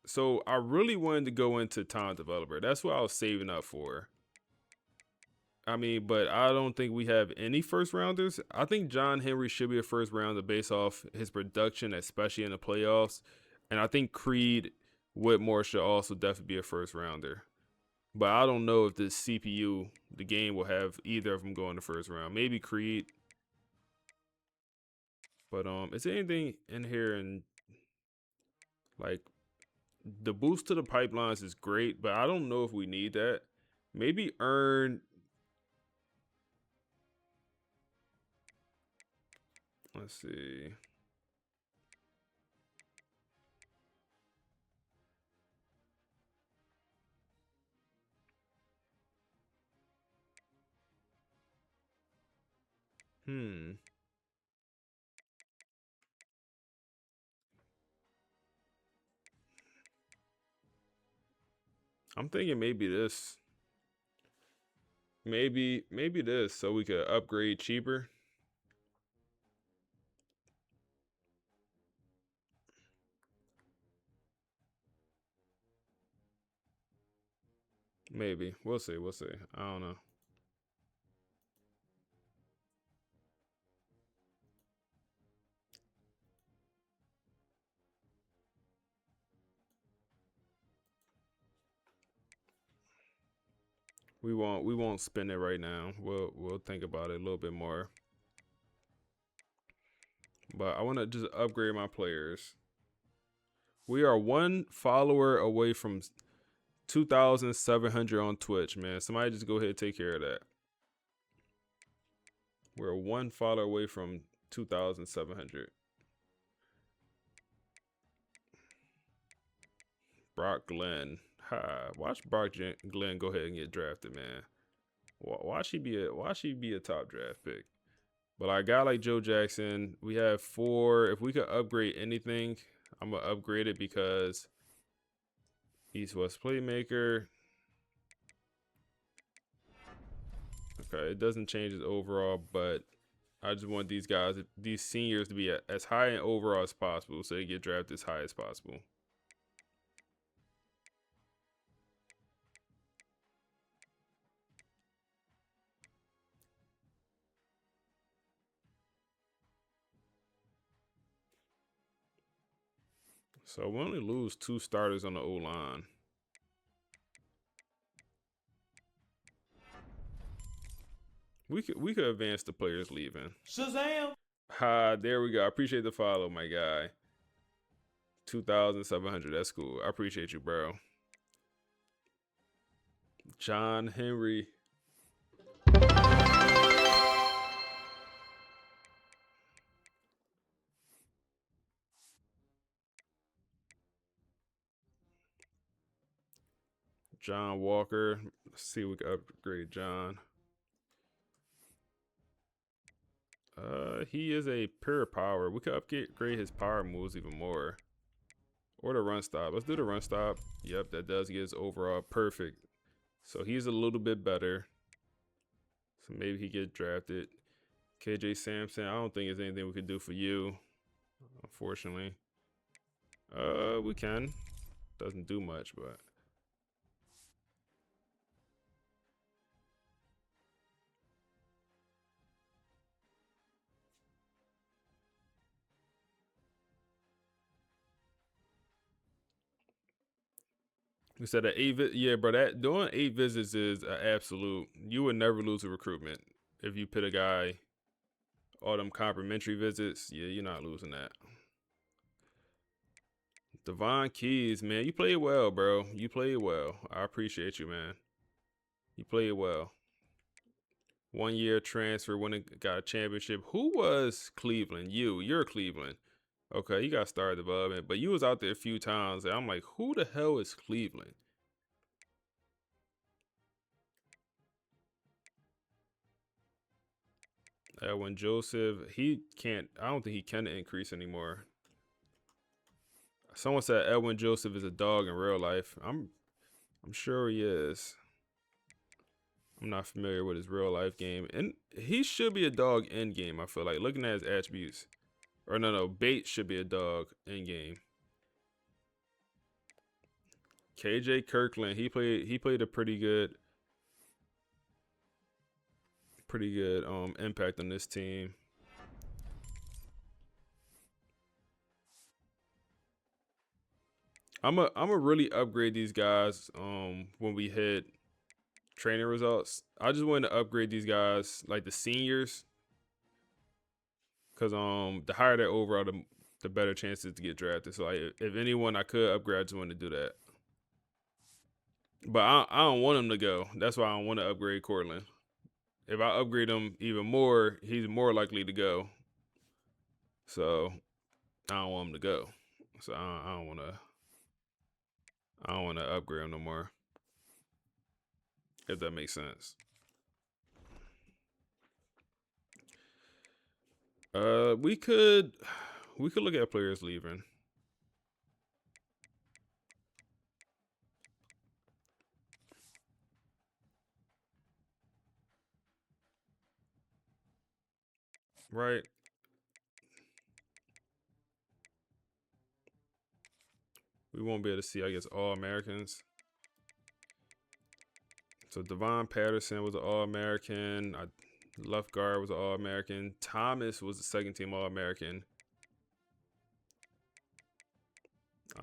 So I really wanted to go into talent developer. That's what I was saving up for. I mean, but I don't think we have any first rounders. I think John Henry should be a first rounder based off his production, especially in the playoffs. And I think Creed Whitmore should also definitely be a first rounder. But I don't know if the CPU, the game, will have either of them go in the first round. Maybe Creed. But is there anything in here and like the boost to the pipelines is great, but I don't know if we need that. Maybe earn. Let's see. I'm thinking maybe this. Maybe this so we could upgrade cheaper. Maybe. We'll see. We'll see. I don't know. We won't spend it right now. We'll think about it a little bit more. But I want to just upgrade my players. We are 1 follower away from 2,700 on Twitch, man. Somebody just go ahead and take care of that. We're 1 follower away from 2,700. Brock Glenn. Ha, watch Brock Glenn go ahead and get drafted, man. Why should he be a top draft pick? But a guy like Joe Jackson, we have 4. If we could upgrade anything, I'm gonna upgrade it because East-West playmaker. Okay, it doesn't change his overall, but I just want these guys, these seniors, to be as high in overall as possible, so they get drafted as high as possible. So we only lose 2 starters on the O-line. We could advance the players leaving. Shazam! Ha, there we go. I appreciate the follow, my guy. 2,700. That's cool. I appreciate you, bro. John Henry. John Walker. Let's see if we can upgrade John. He is a pure power. We could upgrade his power moves even more. Or the run stop. Let's do the run stop. Yep, that does get his overall perfect. So he's a little bit better. So maybe he get drafted. KJ Sampson, I don't think there's anything we can do for you, unfortunately. We can. Doesn't do much, but. We said that yeah, bro. That doing 8 visits is an absolute. You would never lose a recruitment if you put a guy all them complimentary visits. Yeah, you're not losing that. Devon Keys, man, you played well, bro. You played well. I appreciate you, man. You played well. 1 year transfer, got a championship. Who was Cleveland? You're Cleveland. Okay, you got started development, but you was out there a few times. And I'm like, who the hell is Cleveland? Edwin Joseph, he can't. I don't think he can increase anymore. Someone said Edwin Joseph is a dog in real life. I'm sure he is. I'm not familiar with his real life game, and he should be a dog in game. I feel like looking at his attributes, or no, Bates should be a dog in game. KJ Kirkland, he played a pretty good impact on this team. I'm a really upgrade these guys when we hit training results. I just wanted to upgrade these guys like the seniors, because the higher their overall, the better chances to get drafted. So like, if anyone I could upgrade, I just wanted to do that. But I don't want him to go. That's why I don't want to upgrade Cortland. If I upgrade him even more, he's more likely to go. So I don't want him to go. So I don't want to upgrade him no more. If that makes sense. We could look at players leaving. right? We won't be able to see, I guess, All-Americans. So Devon Patterson was an All-American. Left guard was an All-American. Thomas was the second team All-American.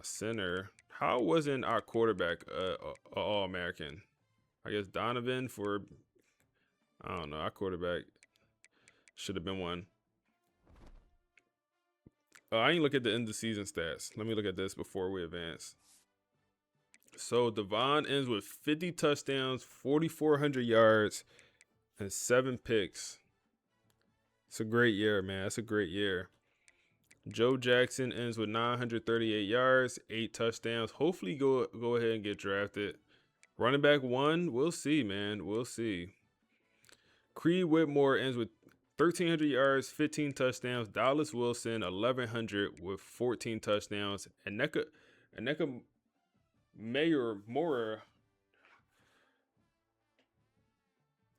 Center. How wasn't our quarterback a All-American? I guess Donovan for, I don't know, our quarterback should have been one. I ain't look at the end of the season stats. Let me look at this before we advance. So Devon ends with 50 touchdowns, 4,400 yards, and 7 picks. It's a great year, man. It's a great year. Joe Jackson ends with 938 yards, 8 touchdowns. Hopefully go ahead and get drafted. Running back 1, we'll see, man. We'll see. Creed Whitmore ends with 1,300 yards, 15 touchdowns. Dallas Wilson, 1,100 with 14 touchdowns. And Neka Mayor Mora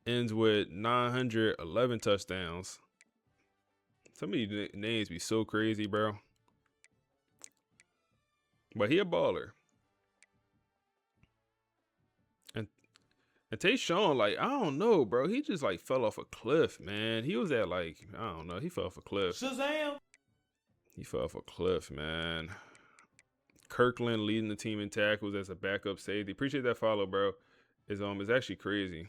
ends with 911 touchdowns. Some of these names be so crazy, bro. But he a baller. And Tayshawn, like, I don't know, bro. He just, like, fell off a cliff, man. He was at, like, I don't know. He fell off a cliff. Shazam! He fell off a cliff, man. Kirkland leading the team in tackles as a backup safety. Appreciate that follow, bro. It's actually crazy.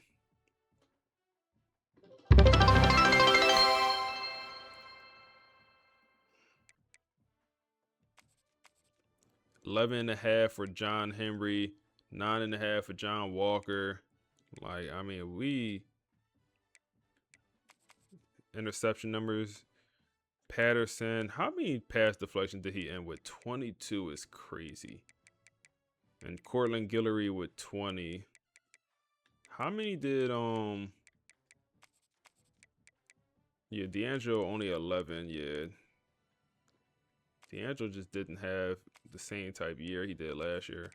$11.5 for John Henry, $9.5 for John Walker. Like, I mean, interception numbers. Patterson, how many pass deflections did he end with? 22 is crazy. And Cortland Guillory with 20. How many did yeah, D'Angelo only 11, yeah. D'Angelo just didn't have the same type year he did last year.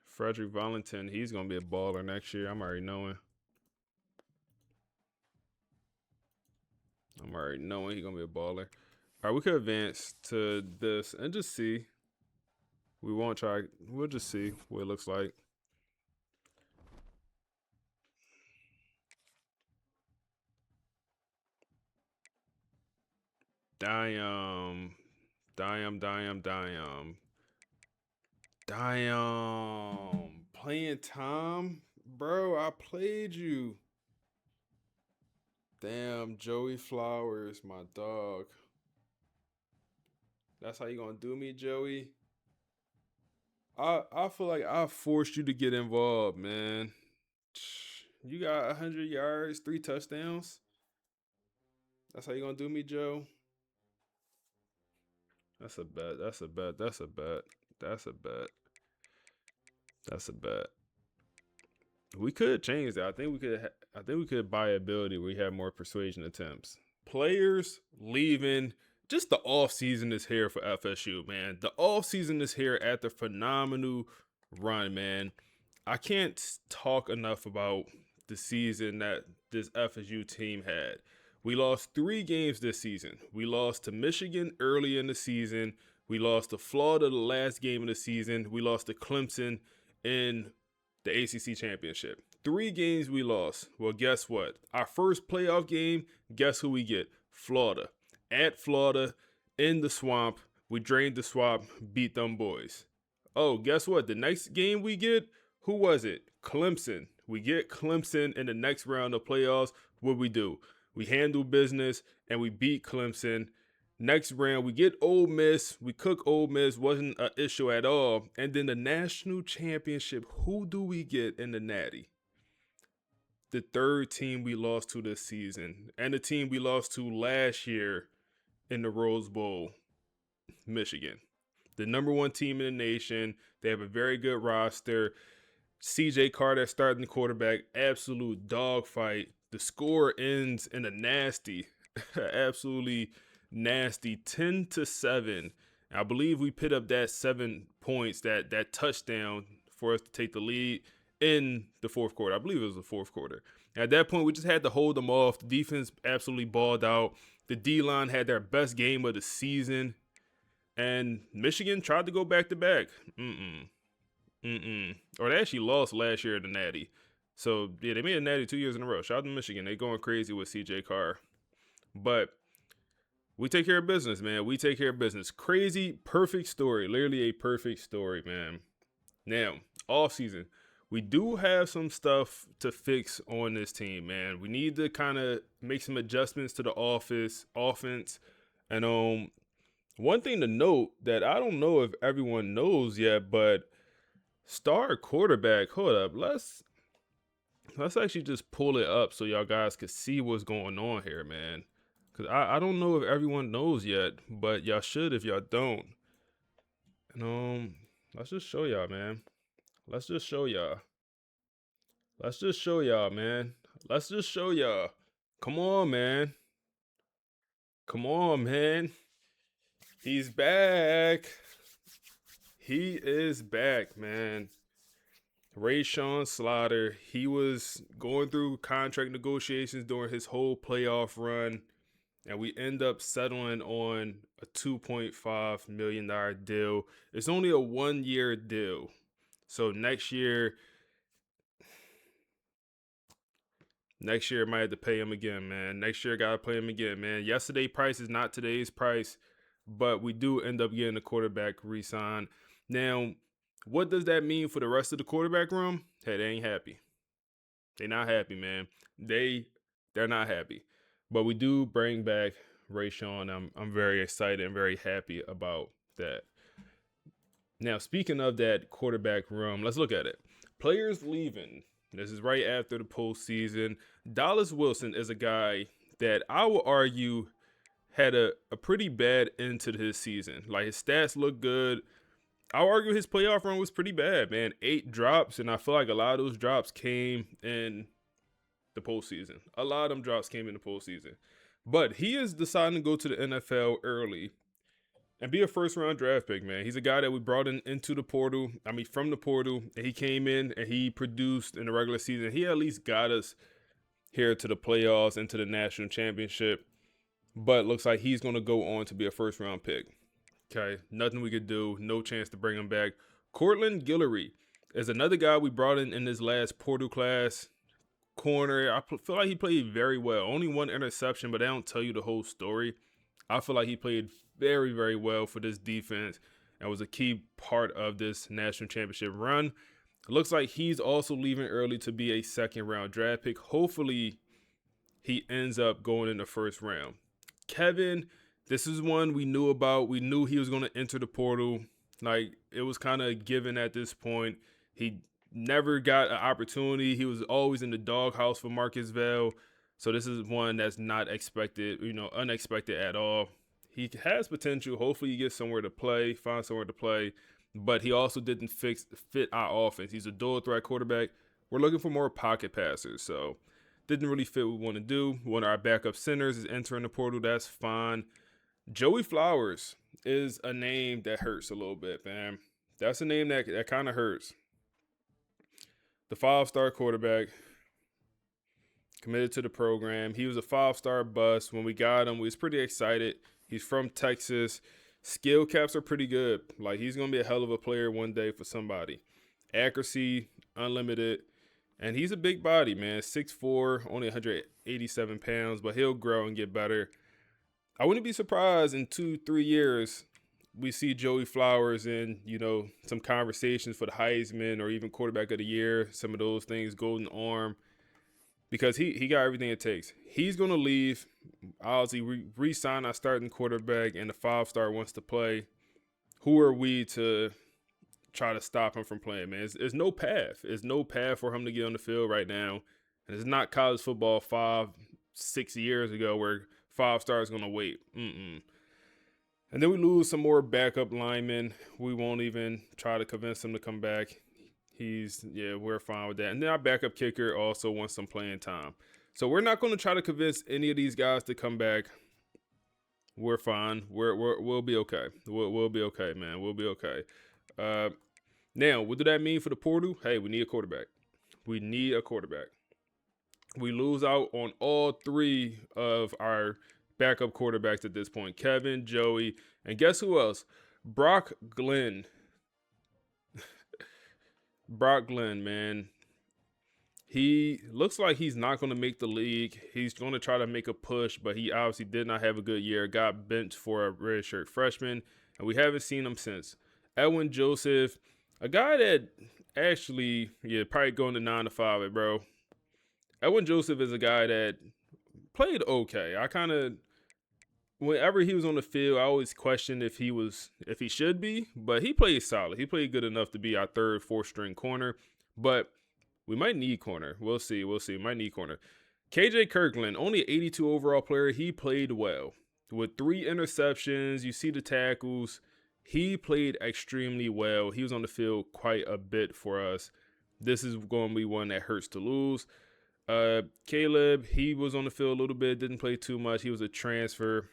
Frederick Valentin, he's gonna be a baller next year. I'm already knowing. He's gonna be a baller. All right, we could advance to this and just see. We'll just see what it looks like. Damn. Playing Tom? Bro, I played you. Damn, Joey Flowers, my dog. That's how you gonna do me, Joey? I feel like I forced you to get involved, man. You got 100 yards, 3 touchdowns. That's how you gonna do me, Joe? That's a bet. That's a bet. That's a bet. That's a bet. That's a bet. We could change that. I think we could buy ability where we have more persuasion attempts. Players leaving. Just the off season is here for FSU, man. The off season is here after phenomenal run, man. I can't talk enough about the season that this FSU team had. We lost 3 games this season. We lost to Michigan early in the season. We lost to Florida the last game of the season. We lost to Clemson in the ACC championship. 3 games we lost. Well, guess what? Our first playoff game, guess who we get? Florida. At Florida, in the swamp. We drained the swamp, beat them boys. Oh, guess what? The next game we get, who was it? Clemson. We get Clemson in the next round of playoffs. What we do? We handle business and we beat Clemson. Next round, we get Ole Miss. We cook Ole Miss. Wasn't an issue at all. And then the national championship, who do we get in the Natty? The 3rd team we lost to this season. And the team we lost to last year in the Rose Bowl, Michigan. The number 1 team in the nation. They have a very good roster. CJ Carter starting the quarterback. Absolute dogfight. The score ends in a nasty, absolutely nasty 10-7. I believe we put up that 7 points, that touchdown for us to take the lead in the 4th quarter. I believe it was the 4th quarter. At that point, we just had to hold them off. The defense absolutely balled out. The D-line had their best game of the season. And Michigan tried to go back-to-back. Or they actually lost last year in the Natty. So, yeah, they made a Natty 2 years in a row. Shout out to Michigan. They going crazy with C.J. Carr. But we take care of business, man. We take care of business. Crazy, perfect story. Literally a perfect story, man. Now, offseason. We do have some stuff to fix on this team, man. We need to kind of make some adjustments to the offense. And one thing to note that I don't know if everyone knows yet, but star quarterback, hold up, let's actually just pull it up so y'all guys can see what's going on here, man. Because I don't know if everyone knows yet, but y'all should if y'all don't. And let's just show y'all, man. Let's just show y'all. Let's just show y'all, man. Let's just show y'all. Come on, man. Come on, man. He's back. He is back, man. Rayshawn Slaughter, he was going through contract negotiations during his whole playoff run, and we end up settling on a $2.5 million deal. It's only a 1-year deal. So next year I might have to pay him again, man. Next year, I got to pay him again, man. Yesterday's price is not today's price, but we do end up getting the quarterback re-signed. Now, what does that mean for the rest of the quarterback room? Hey, they ain't happy. They're not happy, man. They're not happy. But we do bring back Rayshawn. I'm very excited and very happy about that. Now, speaking of that quarterback room, let's look at it. Players leaving. This is right after the postseason. Dallas Wilson is a guy that I will argue had a pretty bad end to his season. Like, his stats look good. I'll argue his playoff run was pretty bad, man. 8 drops, and I feel like a lot of those drops came in the postseason. A lot of them drops came in the postseason. But he is deciding to go to the NFL early and be a first-round draft pick, man. He's a guy that we brought into the portal. I mean, from the portal. And he came in and he produced in the regular season. He at least got us here to the playoffs and to the national championship. But looks like he's going to go on to be a first-round pick. Okay, nothing we could do. No chance to bring him back. Cortland Guillory is another guy we brought in this last portal class. Corner. I feel like he played very well. Only 1 interception, but they don't tell you the whole story. I feel like he played very, very well for this defense and was a key part of this national championship run. It looks like he's also leaving early to be a second-round draft pick. Hopefully, he ends up going in the first round. Kevin, this is one we knew about. We knew he was going to enter the portal. Like, it was kind of given at this point. He never got an opportunity. He was always in the doghouse for Marcus Vale. So this is one that's not expected, unexpected at all. He has potential. Hopefully he gets somewhere to play, find somewhere to play. But he also didn't fit our offense. He's a dual threat quarterback. We're looking for more pocket passers. So didn't really fit what we want to do. One of our backup centers is entering the portal. That's fine. Joey Flowers is a name that hurts a little bit, man. That's a name that kind of hurts. The 5-star quarterback, committed to the program. He was a 5-star bust. When we got him, we was pretty excited. He's from Texas. Skill caps are pretty good. Like, he's going to be a hell of a player one day for somebody. Accuracy, unlimited. And he's a big body, man. 6'4", only 187 pounds, but he'll grow and get better. I wouldn't be surprised in 2-3 years we see Joey Flowers in, some conversations for the Heisman or even quarterback of the year, some of those things, golden arm, because he got everything it takes. He's going to leave. Obviously, re-sign our starting quarterback, and the 5-star wants to play. Who are we to try to stop him from playing, man? There's no path. There's no path for him to get on the field right now. And it's not college football 5-6 years ago where 5-star is going to wait. And then we lose some more backup linemen. We won't even try to convince him to come back. We're fine with that. And then our backup kicker also wants some playing time. So we're not going to try to convince any of these guys to come back. We're fine. We'll be okay. We'll be okay, man. We'll be okay. Now, what does that mean for the portal? Hey, we need a quarterback. We need a quarterback. We lose out on all three of our backup quarterbacks at this point. Kevin, Joey, and guess who else? Brock Glenn. Brock Glenn, man. He looks like he's not going to make the league. He's going to try to make a push, but he obviously did not have a good year. Got benched for a redshirt freshman, and we haven't seen him since. Edwin Joseph, a guy that actually, probably going to 9 to 5, bro. Edwin Joseph is a guy that played okay. I kind of, whenever he was on the field, I always questioned if he should be, but he played solid. He played good enough to be our third, fourth string corner, but we might need corner. We'll see. We might need corner. KJ Kirkland, only 82 overall player. He played well with 3 interceptions. You see the tackles. He played extremely well. He was on the field quite a bit for us. This is going to be one that hurts to lose. Caleb, he was on the field a little bit, didn't play too much. He was a transfer.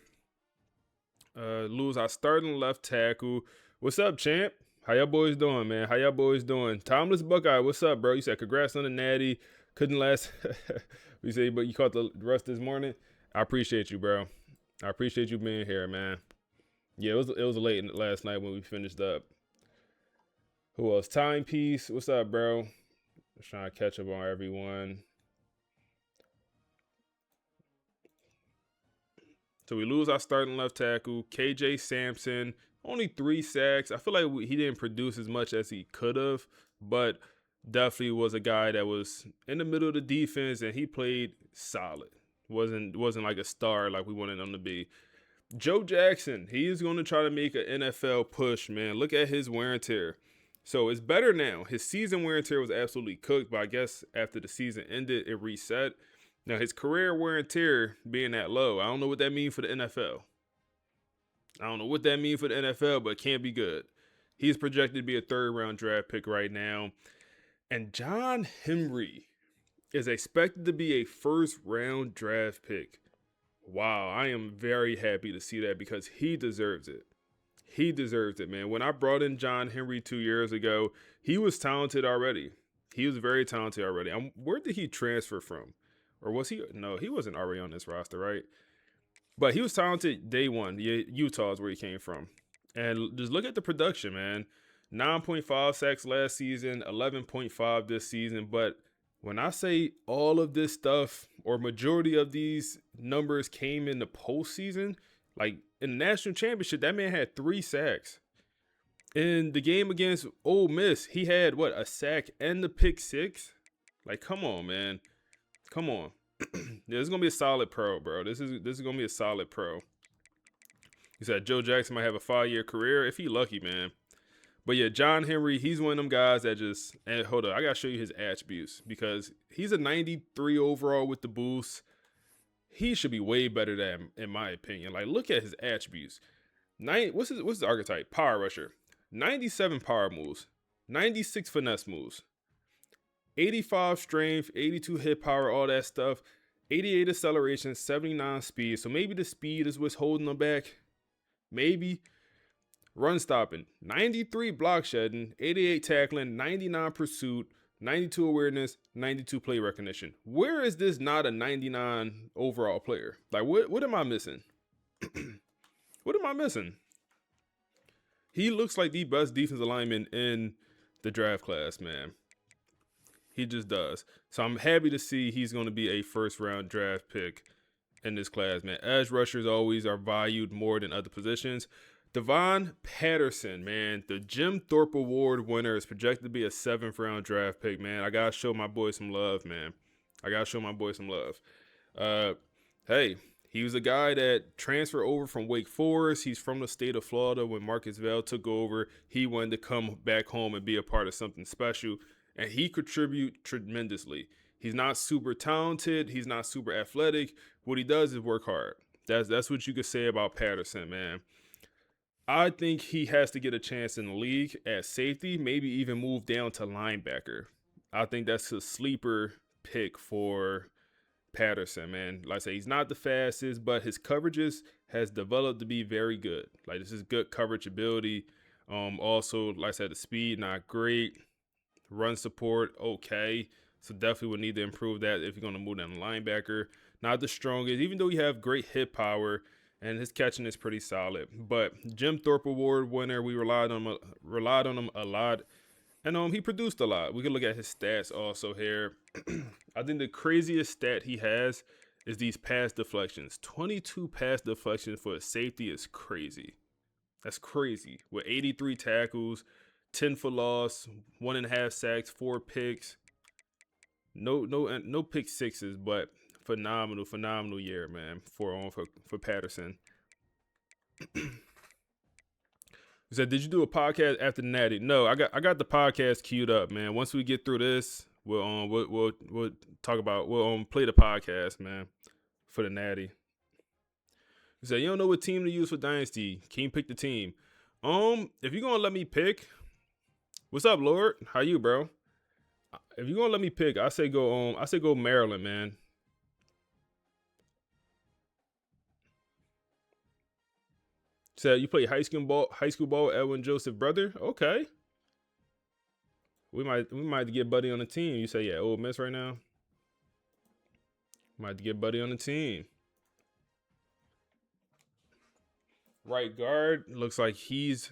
Lose our starting left tackle. What's up, champ? How y'all boys doing, man? How y'all boys doing? Timeless Buckeye, what's up, bro? You said congrats on the natty. Couldn't last. We say, but you caught the rest this morning. I appreciate you, bro. I appreciate you being here, man. Yeah, it was late last night when we finished up. Who else? Timepiece, what's up, bro? Just trying to catch up on everyone. So we lose our starting left tackle, KJ Sampson, only 3 sacks. I feel like he didn't produce as much as he could have, but definitely was a guy that was in the middle of the defense, and he played solid. Wasn't like a star like we wanted him to be. Joe Jackson, he is going to try to make an NFL push, man. Look at his wear and tear. So it's better now. His season wear and tear was absolutely cooked, but I guess after the season ended, it reset. Now, his career wear and tear being that low, I don't know what that means for the NFL. But it can't be good. He's projected to be a 3rd-round draft pick right now. And John Henry is expected to be a 1st-round draft pick. Wow, I am very happy to see that because he deserves it. He deserves it, man. When I brought in John Henry 2 years ago, he was talented already. He was very talented already. Where did he transfer from? Or was he? No, he wasn't already on this roster, right? But he was talented day one. Utah is where he came from. And just look at the production, man. 9.5 sacks last season, 11.5 this season. But when I say all of this stuff, or majority of these numbers came in the postseason, like in the national championship, that man had 3 sacks. In the game against Ole Miss, he had, a sack and the pick 6? Like, come on, man. Come on. This is gonna be a solid pro, bro. This is gonna be a solid pro. He said Joe Jackson might have a 5-year career if he lucky, man. But yeah, John Henry, he's one of them guys that just. And hold up, I gotta show you his attributes because he's a 93 overall with the boost. He should be way better than, in my opinion. Like, look at his attributes. What's his archetype? Power rusher. 97 power moves, 96 finesse moves, 85 strength, 82 hit power, all that stuff. 88 acceleration, 79 speed. So maybe the speed is what's holding them back. Maybe. Run stopping, 93 block shedding, 88 tackling, 99 pursuit, 92 awareness, 92 play recognition. Where is this not a 99 overall player? Like, what am I missing? What am I missing? He looks like the best defensive lineman in the draft class, man. He just does. So I'm happy to see he's going to be a 1st-round draft pick in this class, man. Edge rushers always are valued more than other positions. Devon Patterson, man, the Jim Thorpe Award winner, is projected to be a 7th-round draft pick, man. I got to show my boy some love, man. Hey, he was a guy that transferred over from Wake Forest. He's from the state of Florida. When Marcus Vail took over, he wanted to come back home and be a part of something special. And he contribute tremendously. He's not super talented. He's not super athletic. What he does is work hard. That's what you could say about Patterson, man. I think he has to get a chance in the league at safety, maybe even move down to linebacker. I think that's a sleeper pick for Patterson, man. Like I say, he's not the fastest, but his coverages has developed to be very good. Like, this is good coverage ability. Also, like I said, the speed, not great. Run support, okay. So definitely would need to improve that if you're going to move down the linebacker. Not the strongest, even though you have great hit power and his catching is pretty solid. But Jim Thorpe Award winner, we relied on him a lot. And he produced a lot. We can look at his stats also here. I think the craziest stat he has is these pass deflections. 22 pass deflections for a safety is crazy. That's crazy. With 83 tackles, 10 for loss, 1.5 sacks, 4 picks. No pick sixes, but phenomenal year, man, for Patterson. He said, "Did you do a podcast after the Natty?" No, I got the podcast queued up, man. Once we get through this, we'll talk about play the podcast, man, for the Natty. He said, "You don't know what team to use for Dynasty. Can you pick the team?" If you're gonna let me pick, what's up, Lord? How you, bro? If you're gonna let me pick, I say go Maryland, man. Said you play high school ball, Edwin Joseph brother. Okay. We might get Buddy on the team. You say, yeah, Ole Miss right now. Might get Buddy on the team. Right guard looks like he's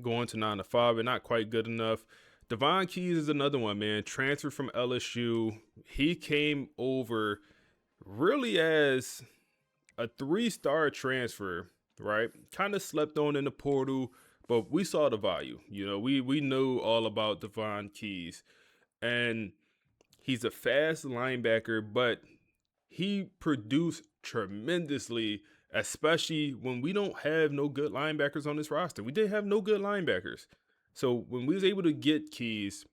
going to 9-5, but not quite good enough. Devon Keys is another one, man. Transfer from LSU. He came over really as a 3-star transfer, right? Kind of slept on in the portal, but we saw the value. You know, we knew all about Devon Keys. And he's a fast linebacker, but he produced tremendously, especially when we don't have no good linebackers on this roster. We didn't have no good linebackers. So when we was able to get Keys,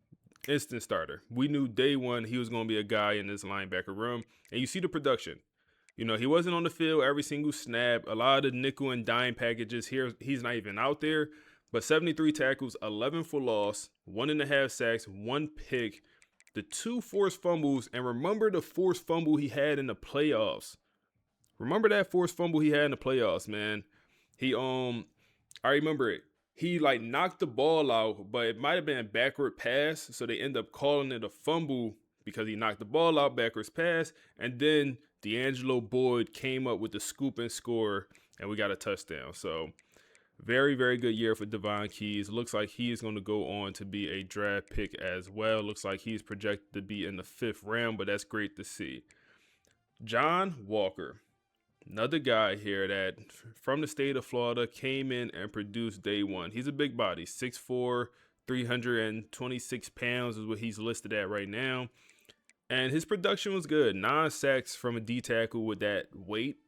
instant starter. We knew day one he was going to be a guy in this linebacker room. And you see the production. You know, he wasn't on the field every single snap. A lot of the nickel and dime packages here, he's not even out there. But 73 tackles, 11 for loss, 1.5 sacks, 1 pick, the 2 forced fumbles, and remember the forced fumble he had in the playoffs. Remember that forced fumble he had in the playoffs, man. I remember it. He like knocked the ball out, but it might have been a backward pass, so they end up calling it a fumble because he knocked the ball out, backwards pass, and then D'Angelo Boyd came up with the scoop and score, and we got a touchdown. So very, very good year for Devon Keys. Looks like he is going to go on to be a draft pick as well. Looks like he's projected to be in the 5th round, but that's great to see. John Walker, another guy here that from the state of Florida came in and produced day one. He's a big body, 6'4", 326 pounds is what he's listed at right now. And his production was good. 9 sacks from a D tackle with that weight.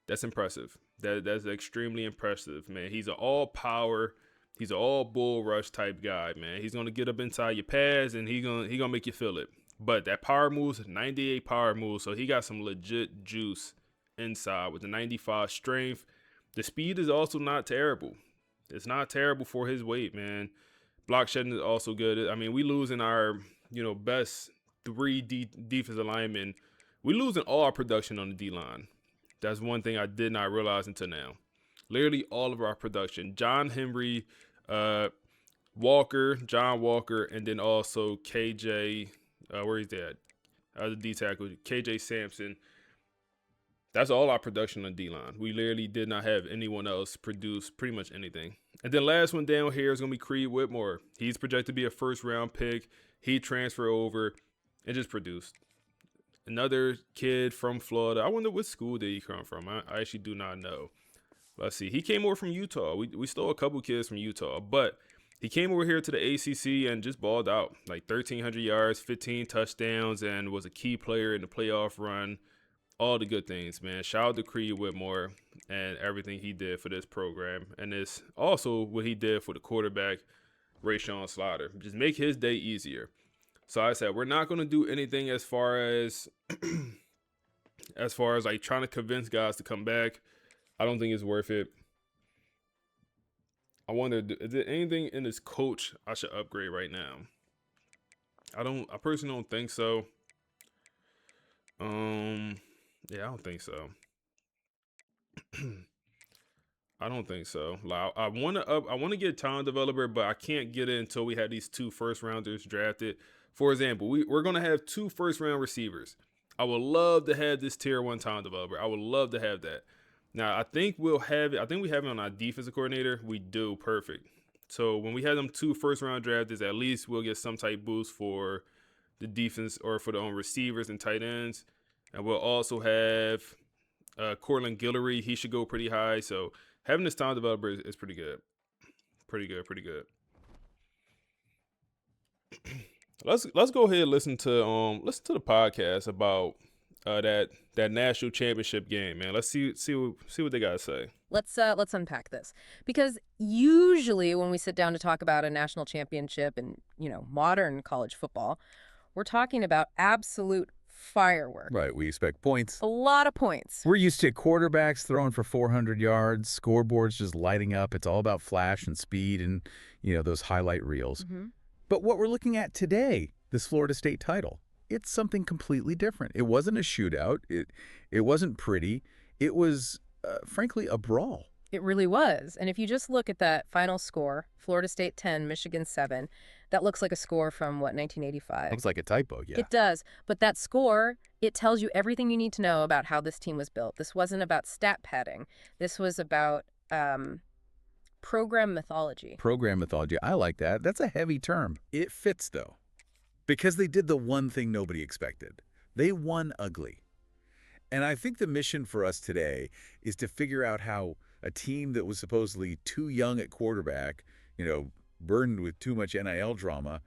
That's impressive. That's extremely impressive, man. He's an all power, he's an all bull rush type guy, man. He's gonna get up inside your pads and he gonna make you feel it. But that power moves, 98 power moves, so he got some legit juice inside with the 95 strength. The speed is also not terrible. It's not terrible for his weight, man. Block shedding is also good. I mean, we losing our best 3 defensive linemen. We losing all our production on the D line. That's one thing I did not realize until now. Literally all of our production. John Henry, John Walker, and then also KJ, where is that? The D tackle, KJ Sampson. That's all our production on D-line. We literally did not have anyone else produce pretty much anything. And then last one down here is going to be Creed Whitmore. He's projected to be a 1st-round pick. He transferred over and just produced. Another kid from Florida. I wonder what school did he come from. I actually do not know. Let's see. He came over from Utah. We stole a couple kids from Utah, but he came over here to the ACC and just balled out. Like 1,300 yards, 15 touchdowns, and was a key player in the playoff run. All the good things, man. Shout out to Creed Whitmore and everything he did for this program. And it's also what he did for the quarterback, Rashawn Slater. Just make his day easier. So I said, we're not going to do anything as far as like trying to convince guys to come back. I don't think it's worth it. I wonder, is there anything in this coach I should upgrade right now? I personally don't think so. Yeah, I don't think so. I don't think so. Like, I want to get talent developer, but I can't get it until we had these 2 first-rounders drafted. For example, we're going to have 2 first-round receivers. I would love to have this tier 1 talent developer. I would love to have that. Now, I think we'll have it. I think we have it on our defensive coordinator. We do. Perfect. So when we have them 2 first-round drafters, at least we'll get some type boost for the defense or for the receivers and tight ends. And we'll also have Cortland Guillory. He should go pretty high. So having this talent developer is pretty good. Pretty good. Let's go ahead and listen to the podcast about that national championship game, man. Let's see what they gotta say. Let's unpack this, because usually when we sit down to talk about a national championship in modern college football, we're talking about absolute fireworks. Right, we expect points. A lot of points. We're used to quarterbacks throwing for 400 yards, scoreboards just lighting up. It's all about flash and speed and those highlight reels. Mm-hmm. But what we're looking at today, this Florida State title, it's something completely different. It wasn't a shootout. It wasn't pretty. It was, frankly, a brawl. It really was. And if you just look at that final score, Florida State 10, Michigan 7, that looks like a score from, 1985? Looks like a typo, yeah. It does. But that score, it tells you everything you need to know about how this team was built. This wasn't about stat padding. This was about program mythology. Program mythology. I like that. That's a heavy term. It fits, though, because they did the one thing nobody expected. They won ugly. And I think the mission for us today is to figure out how a team that was supposedly too young at quarterback, burdened with too much NIL drama,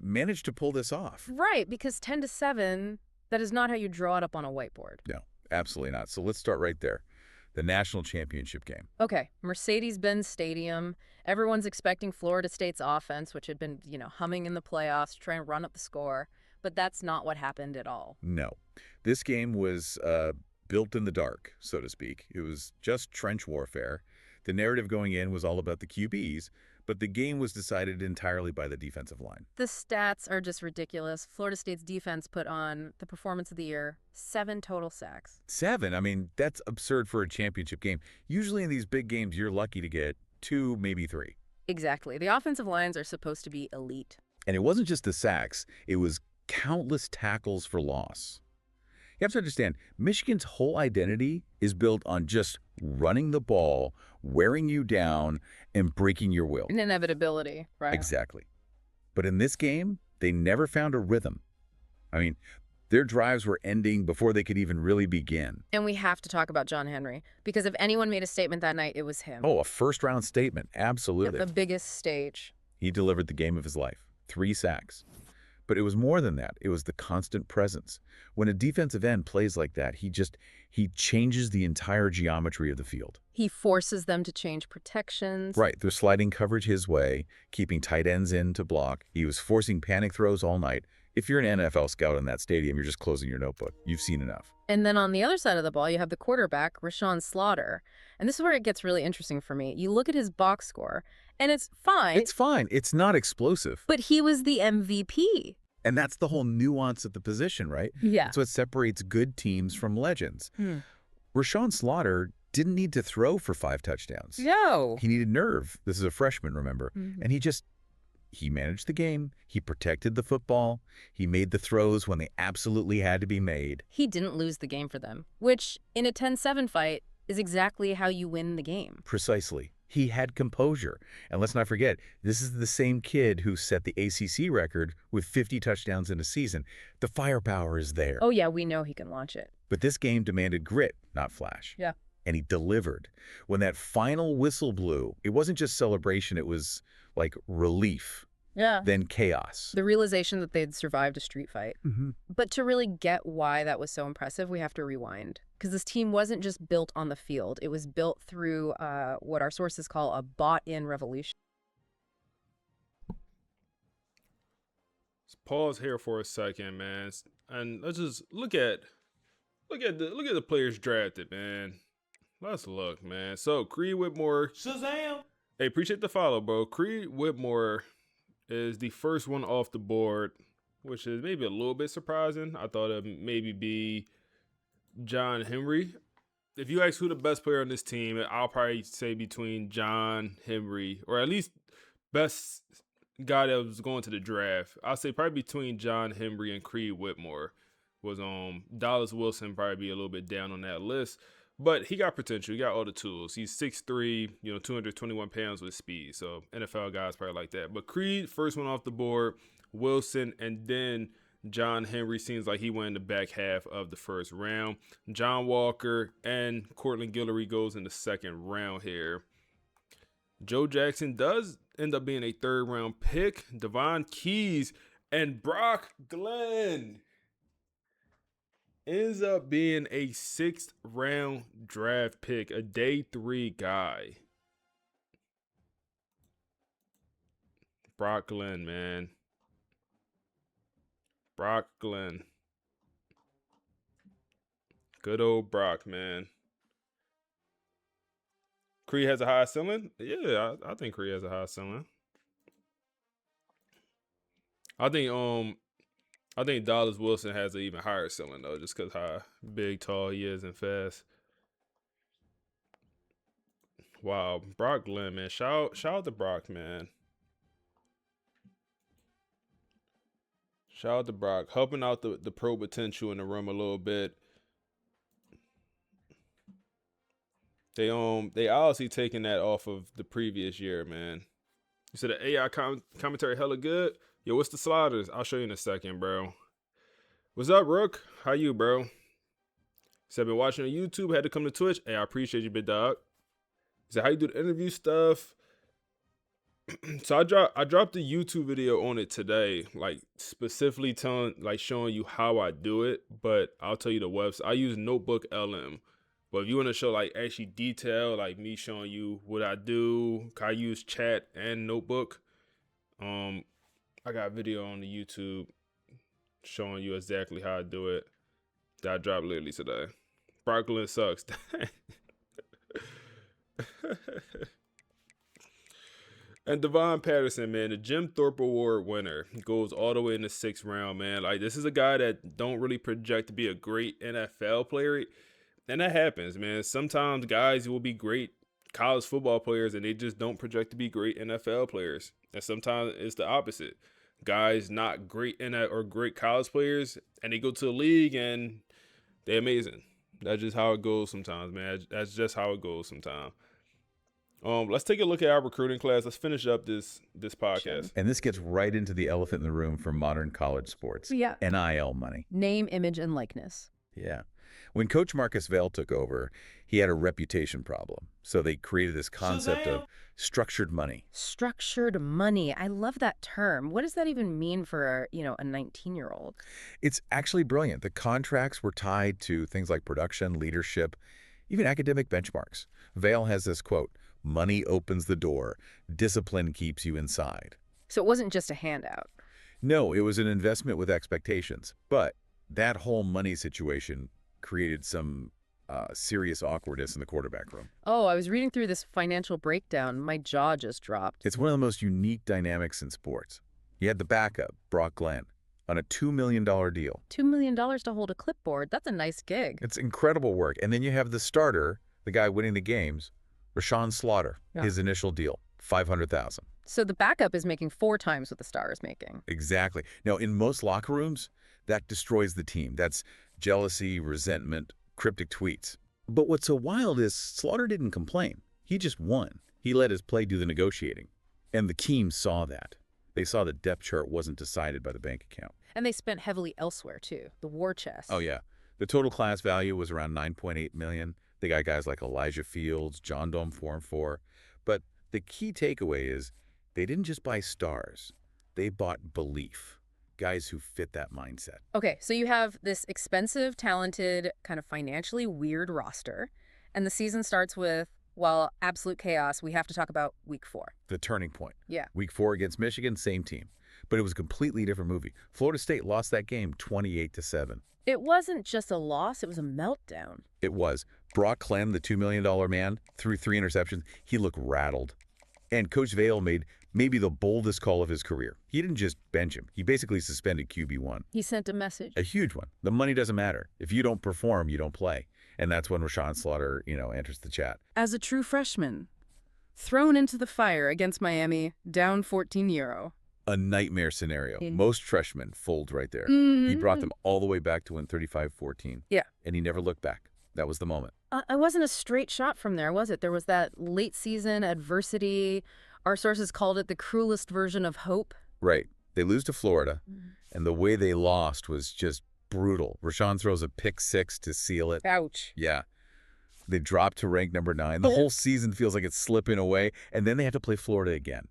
managed to pull this off. Right, because 10-7, that is not how you draw it up on a whiteboard. No, absolutely not. So let's start right there. The national championship game. Okay, Mercedes-Benz Stadium. Everyone's expecting Florida State's offense, which had been, humming in the playoffs, to try and run up the score. But that's not what happened at all. No. This game was built in the dark, so to speak. It was just trench warfare. The narrative going in was all about the QBs, but the game was decided entirely by the defensive line. The stats are just ridiculous. Florida State's defense put on the performance of the year, 7 total sacks. 7? I mean, that's absurd for a championship game. Usually in these big games, you're lucky to get 2, maybe 3. Exactly. The offensive lines are supposed to be elite. And it wasn't just the sacks. It was countless tackles for loss. You have to understand, Michigan's whole identity is built on just running the ball, wearing you down, and breaking your will. An inevitability, right? Exactly. But in this game, they never found a rhythm. I mean, their drives were ending before they could even really begin. And we have to talk about John Henry, because if anyone made a statement that night, it was him. Oh, a first-round statement, absolutely. At the biggest stage. He delivered the game of his life, 3 sacks. But it was more than that. It was the constant presence. When a defensive end plays like that, he changes the entire geometry of the field. He forces them to change protections. Right. They're sliding coverage his way, keeping tight ends in to block. He was forcing panic throws all night. If you're an NFL scout in that stadium, you're just closing your notebook. You've seen enough. And then on the other side of the ball, you have the quarterback, Rashawn Slaughter. And this is where it gets really interesting for me. You look at his box score, and it's fine. It's fine. It's not explosive. But he was the MVP. And that's the whole nuance of the position, right? Yeah. That's what separates good teams from legends. Rashawn Slaughter didn't need to throw for 5 touchdowns. No. He needed nerve. This is a freshman, remember? And he managed the game. He protected the football. He made the throws when they absolutely had to be made. He didn't lose the game for them, which in a 10-7 fight is exactly how you win the game. Precisely. He had composure. And let's not forget, this is the same kid who set the ACC record with 50 touchdowns in a season. The firepower is there. Oh, yeah, we know he can launch it. But this game demanded grit, not flash. Yeah. And he delivered. When that final whistle blew, it wasn't just celebration, it was like relief. Yeah. Then chaos. The realization that they'd survived a street fight. But to really get why that was so impressive, we have to rewind. Because this team wasn't just built on the field. It was built through what our sources call a bought-in revolution. Let's pause here for a second, man, and let's just look at the players drafted, man. Let's look, man. So Creed Whitmore, Shazam! Hey, appreciate the follow, bro. Creed Whitmore is the first one off the board, which is maybe a little bit surprising. I thought it'd maybe be John Henry. If you ask who the best player on this team, I'll probably say between John Henry, or at least best guy that was going to the draft. I'll say probably between John Henry and Creed Whitmore was Dallas Wilson probably be a little bit down on that list. But he got potential. He got all the tools. He's 6'3", 221 pounds with speed. So NFL guys probably like that. But Creed, first one off the board. Wilson, and then John Henry seems like he went in the back half of the first round. John Walker and Cortland Guillory goes in the second round here. Joe Jackson does end up being a third-round pick. Devon Keys and Brock Glenn ends up being a sixth-round draft pick, a day 3 guy. Brock Glenn, man. Brock Glenn. Good old Brock, man. Creed has a high ceiling? Yeah, I think Creed has a high ceiling. I think Dallas Wilson has an even higher ceiling though, just because how big, tall he is and fast. Wow, Brock Glenn, man. Shout out to Brock, man. Shout out to Brock, helping out the pro potential in the room a little bit. They obviously taking that off of the previous year, man. You said the AI commentary hella good. Yo, what's the sliders? I'll show you in a second, bro. What's up, Rook? How you, bro? So I've been watching on YouTube, had to come to Twitch. Hey, I appreciate you, big dog. He said, how you do the interview stuff? So I dropped a YouTube video on it today, like specifically showing you how I do it, but I'll tell you the website. I use Notebook LM. But if you want to show like actually detail, like me showing you what I do, I use chat and Notebook. I got a video on the YouTube showing you exactly how I do it. That I dropped literally today. Brooklyn sucks. And Devon Patterson, man, the Jim Thorpe Award winner, goes all the way in the 6th round, man. Like, this is a guy that don't really project to be a great NFL player. And that happens, man. Sometimes guys will be great college football players and they just don't project to be great NFL players. And sometimes it's the opposite. Guys not great or great college players and they go to the league and they're amazing. That's just how it goes sometimes, man. That's just how it goes sometimes. Let's take a look at our recruiting class. Let's finish up this podcast. And this gets right into the elephant in the room for modern college sports. Yeah. NIL money. Name, image, and likeness. Yeah. When Coach Marcus Vail took over, he had a reputation problem. So they created this concept of structured money. Structured money. I love that term. What does that even mean for, a 19-year-old? It's actually brilliant. The contracts were tied to things like production, leadership, even academic benchmarks. Vail has this quote, "Money opens the door. Discipline keeps you inside." So it wasn't just a handout. No, it was an investment with expectations. But that whole money situation created some serious awkwardness in the quarterback room. Oh, I was reading through this financial breakdown. My jaw just dropped. It's one of the most unique dynamics in sports. You had the backup, Brock Glenn, on a $2 million deal. $2 million to hold a clipboard. That's a nice gig. It's incredible work. And then you have the starter, the guy winning the games, Rashawn Slaughter, his initial deal, $500,000. So the backup is making 4 times what the star is making. Exactly. Now, in most locker rooms, that destroys the team. That's jealousy, resentment, cryptic tweets. But what's so wild is Slaughter didn't complain. He just won. He let his play do the negotiating. And the team saw that. They saw the depth chart wasn't decided by the bank account. And they spent heavily elsewhere, too. The war chest. Oh, yeah. The total class value was around $9.8 million. They got guys like Elijah Fields, John Dome 4-4. But the key takeaway is they didn't just buy stars. They bought belief. Guys who fit that mindset. Okay, so you have this expensive, talented, kind of financially weird roster. And the season starts with, well, absolute chaos. We have to talk about week 4. The turning point. Yeah. Week 4 against Michigan, same team. But it was a completely different movie. Florida State lost that game 28-7. It wasn't just a loss, it was a meltdown. It was. Brock Glenn, the $2 million man, threw 3 interceptions. He looked rattled. And Coach Vail made maybe the boldest call of his career. He didn't just bench him. He basically suspended QB1. He sent a message. A huge one. The money doesn't matter. If you don't perform, you don't play. And that's when Rashawn Slaughter, enters the chat. As a true freshman, thrown into the fire against Miami, down 14-0. A nightmare scenario. Yeah. Most freshmen fold right there. He brought Mhm. them all the way back to win 35-14. Yeah. And he never looked back. That was the moment. It wasn't a straight shot from there, was it? There was that late season adversity. Our sources called it the cruelest version of hope. Right. They lose to Florida, and the way they lost was just brutal. Rashawn throws a pick six to seal it. Ouch. Yeah. They drop to rank number 9. The whole season feels like it's slipping away, and then they have to play Florida again.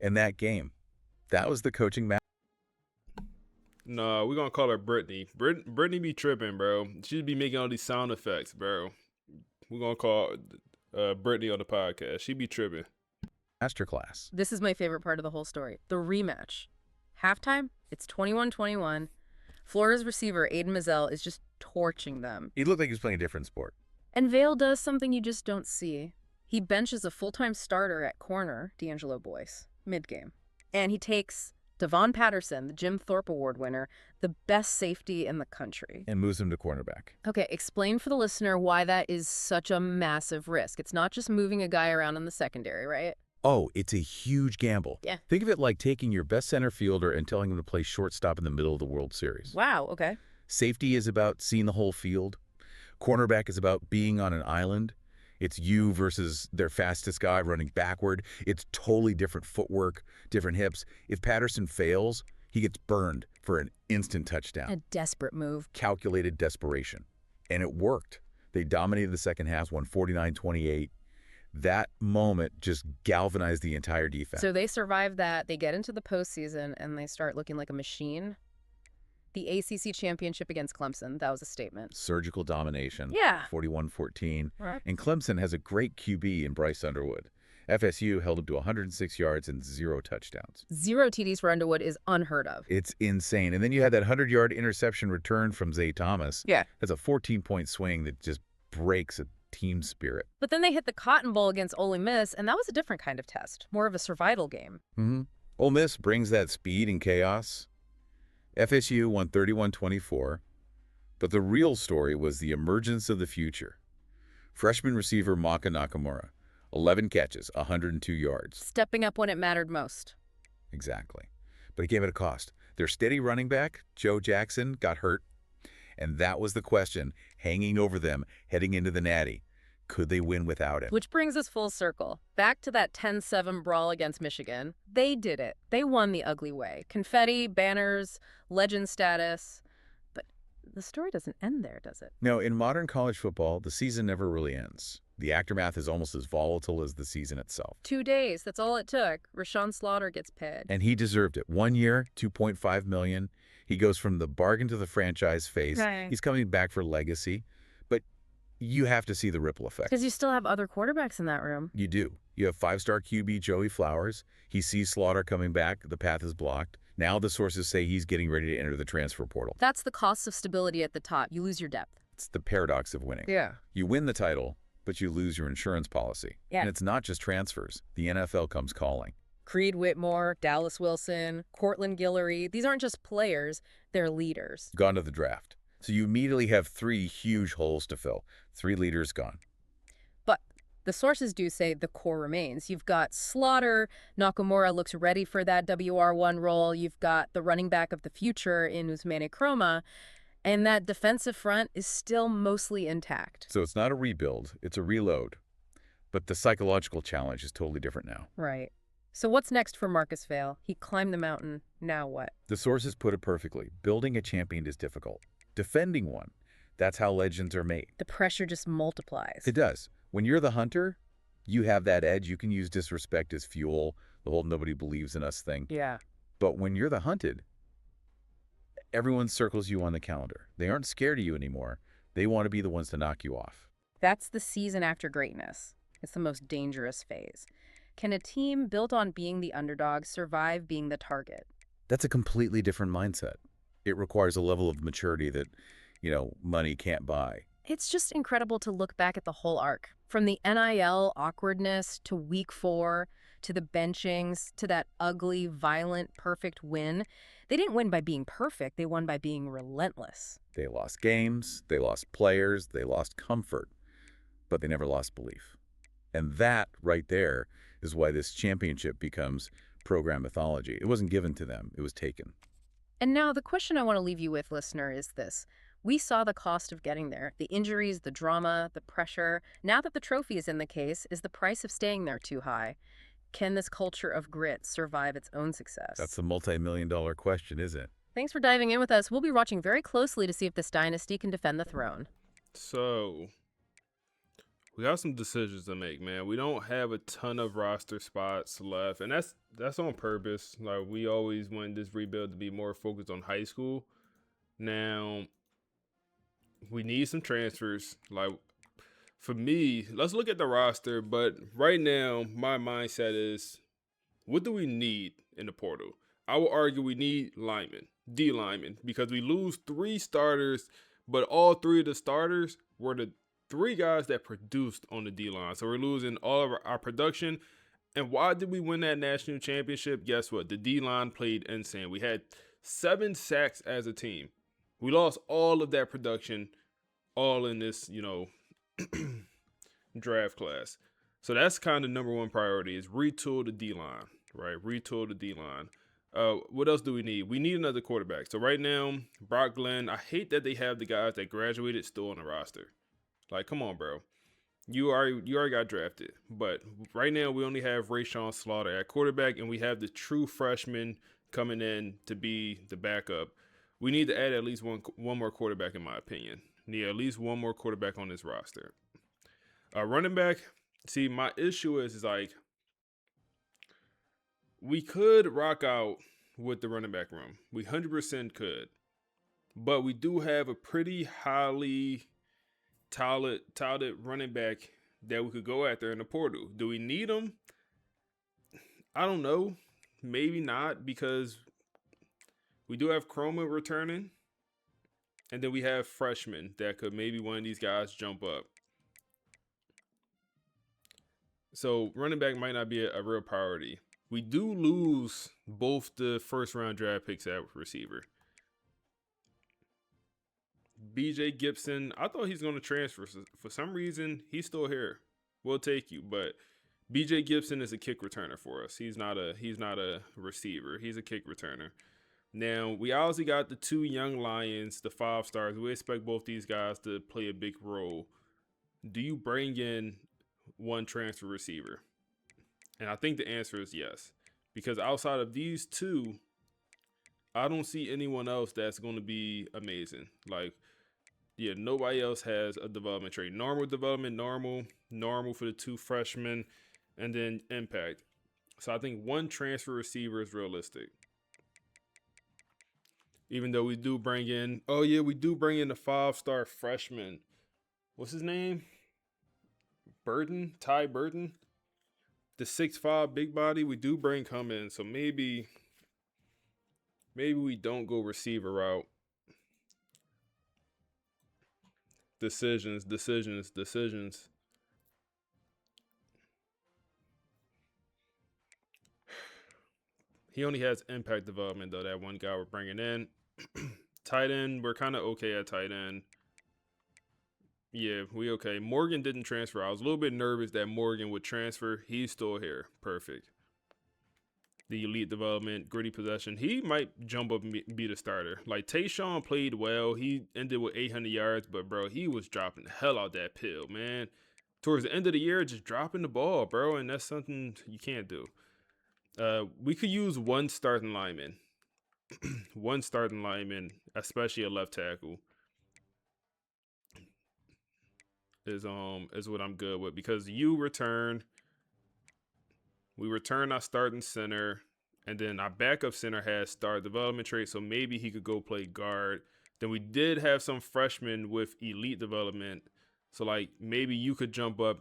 And that game, that was the coaching match. No, we're gonna call her Brittany. Brittany be tripping, bro. She'd be making all these sound effects, bro. We're gonna call Brittany on the podcast. She be tripping. Masterclass. This is my favorite part of the whole story. The rematch. Halftime, it's 21-21. Florida's receiver, Aiden Mazzell, is just torching them. He looked like he was playing a different sport. And Vale does something you just don't see. He benches a full-time starter at corner, D'Angelo Boyce, mid-game. And he takes Devon Patterson, the Jim Thorpe Award winner, the best safety in the country. And moves him to cornerback. Okay, explain for the listener why that is such a massive risk. It's not just moving a guy around in the secondary, right? Oh, it's a huge gamble. Yeah. Think of it like taking your best center fielder and telling him to play shortstop in the middle of the World Series. Wow, okay. Safety is about seeing the whole field. Cornerback is about being on an island. It's you versus their fastest guy running backward. It's totally different footwork, different hips. If Patterson fails, he gets burned for an instant touchdown. A desperate move. Calculated desperation. And it worked. They dominated the second half, won 49-28. That moment just galvanized the entire defense. So they survive that, they get into the postseason, and they start looking like a machine. The ACC championship against Clemson, that was a statement. Surgical domination. Yeah. 41-14. Right. And Clemson has a great QB in Bryce Underwood. FSU held him to 106 yards and 0 touchdowns. 0 TDs for Underwood is unheard of. It's insane. And then you had that 100-yard interception return from Zay Thomas. Yeah. That's a 14-point swing that just breaks a team spirit. But then they hit the Cotton Bowl against Ole Miss, and that was a different kind of test, more of a survival game. Ole Miss brings that speed and chaos. FSU won 31-24, but the real story was the emergence of the future. Freshman receiver Maka Nakamura, 11 catches, 102 yards. Stepping up when it mattered most. Exactly. But it came at a cost. Their steady running back, Joe Jackson, got hurt, and that was the question hanging over them heading into the Natty. Could they win without him? Which brings us full circle. Back to that 10-7 brawl against Michigan. They did it. They won the ugly way. Confetti, banners, legend status. But the story doesn't end there, does it? No, in modern college football, the season never really ends. The aftermath is almost as volatile as the season itself. 2 days, that's all it took. Rashawn Slaughter gets paid. And he deserved it. 1 year, $2.5 million. He goes from the bargain to the franchise face. Right. He's coming back for legacy. But you have to see the ripple effect. Because you still have other quarterbacks in that room. You do. You have 5-star QB Joey Flowers. He sees Slaughter coming back. The path is blocked. Now the sources say he's getting ready to enter the transfer portal. That's the cost of stability at the top. You lose your depth. It's the paradox of winning. Yeah. You win the title, but you lose your insurance policy. Yeah. And it's not just transfers. The NFL comes calling. Creed Whitmore, Dallas Wilson, Cortland Guillory. These aren't just players, they're leaders. Gone to the draft. So you immediately have 3 huge holes to fill. 3 leaders gone. But the sources do say the core remains. You've got Slaughter. Nakamura looks ready for that WR1 role. You've got the running back of the future in Usmane Kroma. And that defensive front is still mostly intact. So it's not a rebuild, it's a reload. But the psychological challenge is totally different now. Right. So what's next for Marcus Vale? He climbed the mountain. Now what? The sources put it perfectly. Building a champion is difficult. Defending one, that's how legends are made. The pressure just multiplies. It does. When you're the hunter, you have that edge. You can use disrespect as fuel, the whole nobody believes in us thing. Yeah. But when you're the hunted, everyone circles you on the calendar. They aren't scared of you anymore. They want to be the ones to knock you off. That's the season after greatness. It's the most dangerous phase. Can a team built on being the underdog survive being the target? That's a completely different mindset. It requires a level of maturity that, money can't buy. It's just incredible to look back at the whole arc. From the NIL awkwardness to week 4, to the benchings, to that ugly, violent, perfect win. They didn't win by being perfect. They won by being relentless. They lost games, they lost players, they lost comfort, but they never lost belief. And that right there is why this championship becomes program mythology. It wasn't given to them. It was taken. And now the question I want to leave you with, listener, is this. We saw the cost of getting there, the injuries, the drama, the pressure. Now that the trophy is in the case, is the price of staying there too high? Can this culture of grit survive its own success? That's a multi-million-dollar question, isn't it? Thanks for diving in with us. We'll be watching very closely to see if this dynasty can defend the throne. So, we got some decisions to make, man. We don't have a ton of roster spots left, and that's on purpose. Like, we always want this rebuild to be more focused on high school. Now, we need some transfers. Like, for me, let's look at the roster, but right now, my mindset is, what do we need in the portal? I will argue we need linemen, D linemen, because we lose 3 starters, but all 3 of the starters were the 3 guys that produced on the D line. So we're losing all of our production. And why did we win that national championship? Guess what? The D line played insane. We had 7 sacks as a team. We lost all of that production, all in this, draft class. So that's kind of number one priority is retool the D line, right? Retool the D line. What else do we need? We need another quarterback. So right now, Brock Glenn, I hate that they have the guys that graduated still on the roster. Like, come on, bro. You already got drafted. But right now, we only have Rayshawn Slaughter at quarterback, and we have the true freshman coming in to be the backup. We need to add at least one more quarterback, in my opinion. Need at least one more quarterback on this roster. Running back, see, my issue is like, we could rock out with the running back room. We 100% could. But we do have a pretty highly touted running back that we could go after in the portal. Do we need him? I don't know. Maybe not, because we do have Chroma returning. And then we have freshmen that could maybe one of these guys jump up. So running back might not be a real priority. We do lose both the first round draft picks at receiver. BJ Gibson, I thought he's going to transfer. For some reason, he's still here. We'll take you, but BJ Gibson is a kick returner for us. He's not a receiver. He's a kick returner. Now, we obviously got the 2 young Lions, the 5 stars. We expect both these guys to play a big role. Do you bring in one transfer receiver? And I think the answer is yes. Because outside of these 2, I don't see anyone else that's going to be amazing. Like, yeah, nobody else has a development trait. Normal development, normal for the 2 freshmen, and then impact. So I think one transfer receiver is realistic. Even though we do bring in, the 5-star freshman. What's his name? Ty Burton. The 6'5" big body, we do bring him in. So maybe we don't go receiver route. Decisions. He only has impact development, though, that one guy we're bringing in. Tight end, we're kind of okay at tight end. Yeah, we okay. Morgan didn't transfer. I was a little bit nervous that Morgan would transfer. He's still here. Perfect. The elite development, gritty possession. He might jump up and be the starter. Like, Tayshawn played well. He ended with 800 yards, but, bro, he was dropping the hell out that pill, man. Towards the end of the year, just dropping the ball, bro, and that's something you can't do. We could use one starting lineman. One starting lineman, especially a left tackle, is what I'm good with, because we return our starting center, and then our backup center has star development traits, so maybe he could go play guard. Then we did have some freshmen with elite development, so like maybe you could jump up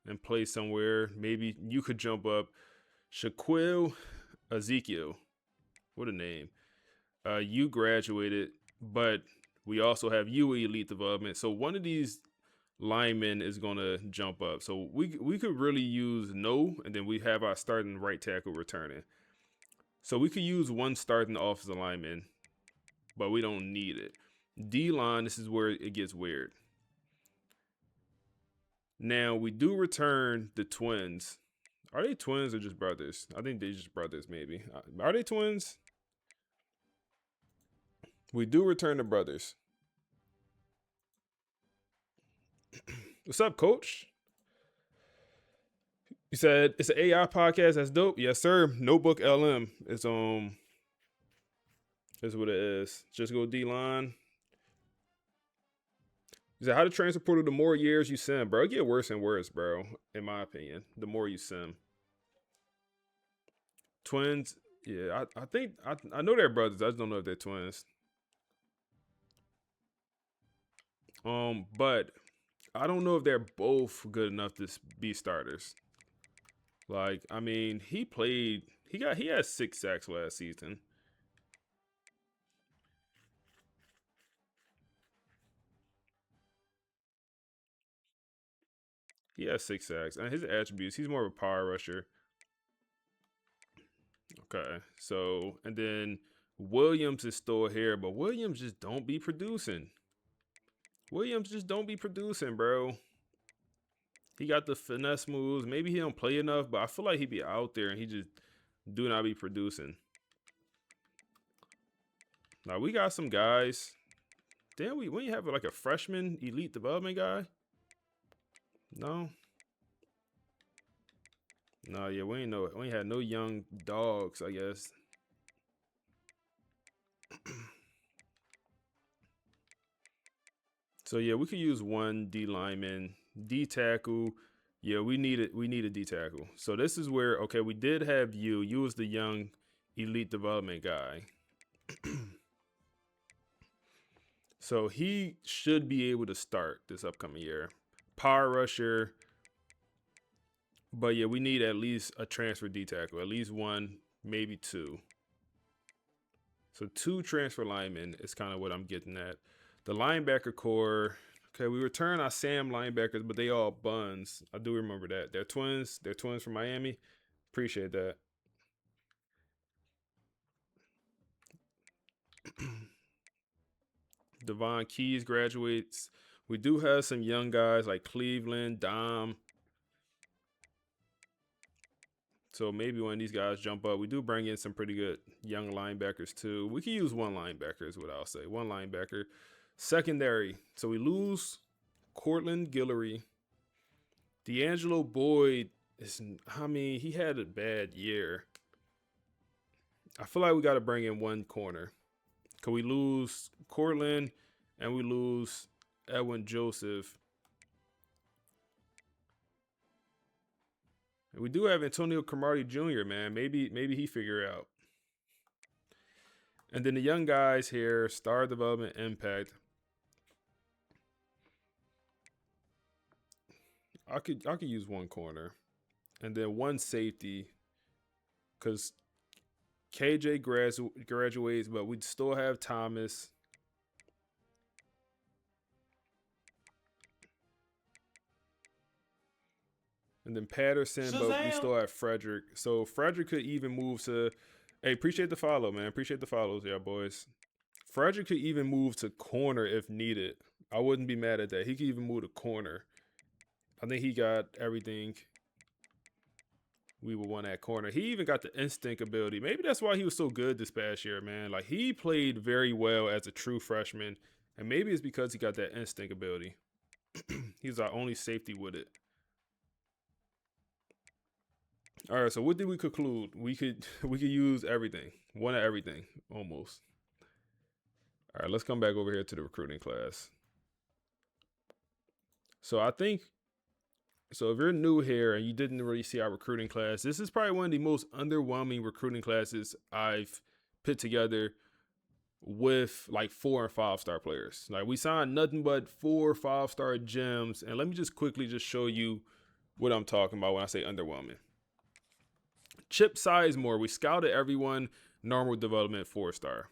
and play somewhere. Maybe you could jump up. Shaquille Ezekiel, what a name. You graduated, but we also have you elite development. So one of these linemen is going to jump up. So we could really use and then we have our starting right tackle returning. So we could use one starting offensive lineman, but we don't need it. D-line, this is where it gets weird. Now, we do return the twins. Are they twins or just brothers? I think they just brothers, maybe. Are they twins? We do return to brothers. What's up, coach? You said it's an AI podcast. That's dope. Yes, sir. Notebook LM. It's is what it is. Just go D line. He said, how to transfer portal, the more years you sim, bro. It get worse and worse, bro, in my opinion. The more you sim. Twins, yeah, I think I know they're brothers. I just don't know if they're twins. But I don't know if they're both good enough to be starters. Like, I mean, he had 6 sacks last season. He has 6 sacks. And his attributes, he's more of a power rusher. Okay. So, and then Williams is still here, but Williams just don't be producing. Williams just don't be producing, bro. He got the finesse moves. Maybe he don't play enough, but I feel like he be out there and he just do not be producing. Now, we got some guys. Damn, we have like a freshman elite development guy? No. No, yeah, we ain't had no young dogs, I guess. So yeah, we could use one D lineman, D tackle. Yeah, we need a D tackle. So this is where, okay, we did have you. You was the young elite development guy. So he should be able to start this upcoming year. Power rusher. But yeah, we need at least a transfer D tackle. At least one, maybe two. So 2 transfer linemen is kind of what I'm getting at. The linebacker core. Okay, we return our Sam linebackers, but they all buns. I do remember that. They're twins. They're twins from Miami. Appreciate that. Devon Keys graduates. We do have some young guys like Cleveland, Dom. So maybe when these guys jump up, we do bring in some pretty good young linebackers too. We can use one linebacker is what I'll say. One linebacker. Secondary. So we lose Cortland Guillory. D'Angelo Boyd he had a bad year. I feel like we got to bring in one corner. Because we lose Cortland and we lose Edwin Joseph. And we do have Antonio Cromartie Jr., man. Maybe he figure out. And then the young guys here, star development impact. I could use one corner. And then one safety. Because KJ graduates, but we'd still have Thomas. And then Patterson, Shazam! but we still have Frederick. So Frederick could even move to... Hey, appreciate the follow, man. Appreciate the follows, yeah, boys. Frederick could even move to corner if needed. I wouldn't be mad at that. He could even move to corner. I think he got everything we would want at corner. He even got the instinct ability. Maybe that's why he was so good this past year, man. Like, he played very well as a true freshman. And maybe it's because he got that instinct ability. He's our only safety with it. All right, so what did we conclude? We could use everything. One of everything, almost. All right, let's come back over here to the recruiting class. So I think, so if you're new here and you didn't really see our recruiting class, this is probably one of the most underwhelming recruiting classes I've put together with like 4 and 5-star players. Like, we signed nothing but 4 5-star gems. And let me just quickly just show you what I'm talking about when I say underwhelming. Chip Sizemore, we scouted everyone, normal development 4-star.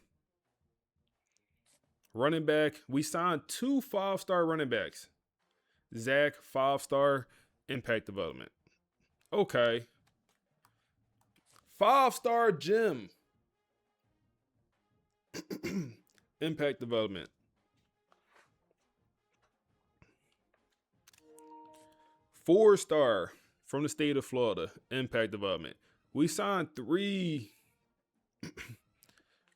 Running back, we signed 2 5-star running backs. Zach, 5-star, impact development. Okay. 5-star gem. Impact development. 4-star, from the state of Florida, impact development. We signed 3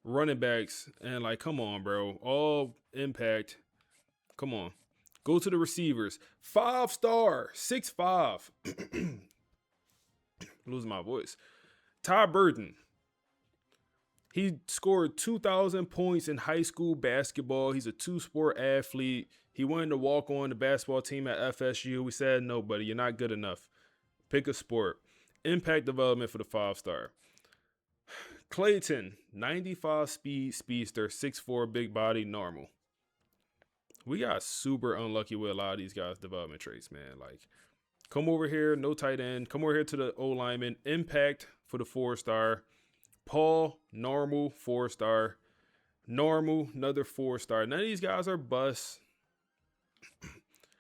running backs, and like, come on, bro. All impact. Come on. Go to the receivers. 5-star, 6'5". Losing my voice. Ty Burton. He scored 2,000 points in high school basketball. He's a 2-sport athlete. He wanted to walk on the basketball team at FSU. We said, no, buddy, you're not good enough. Pick a sport. Impact development for the 5-star. Clayton, 95 speed, speedster, 6'4", big body, normal. We got super unlucky with a lot of these guys' development traits, man. Like, come over here, no tight end. Come over here to the O-lineman. Impact for the 4-star. Paul, normal, 4-star. Normal, another 4-star. None of these guys are busts.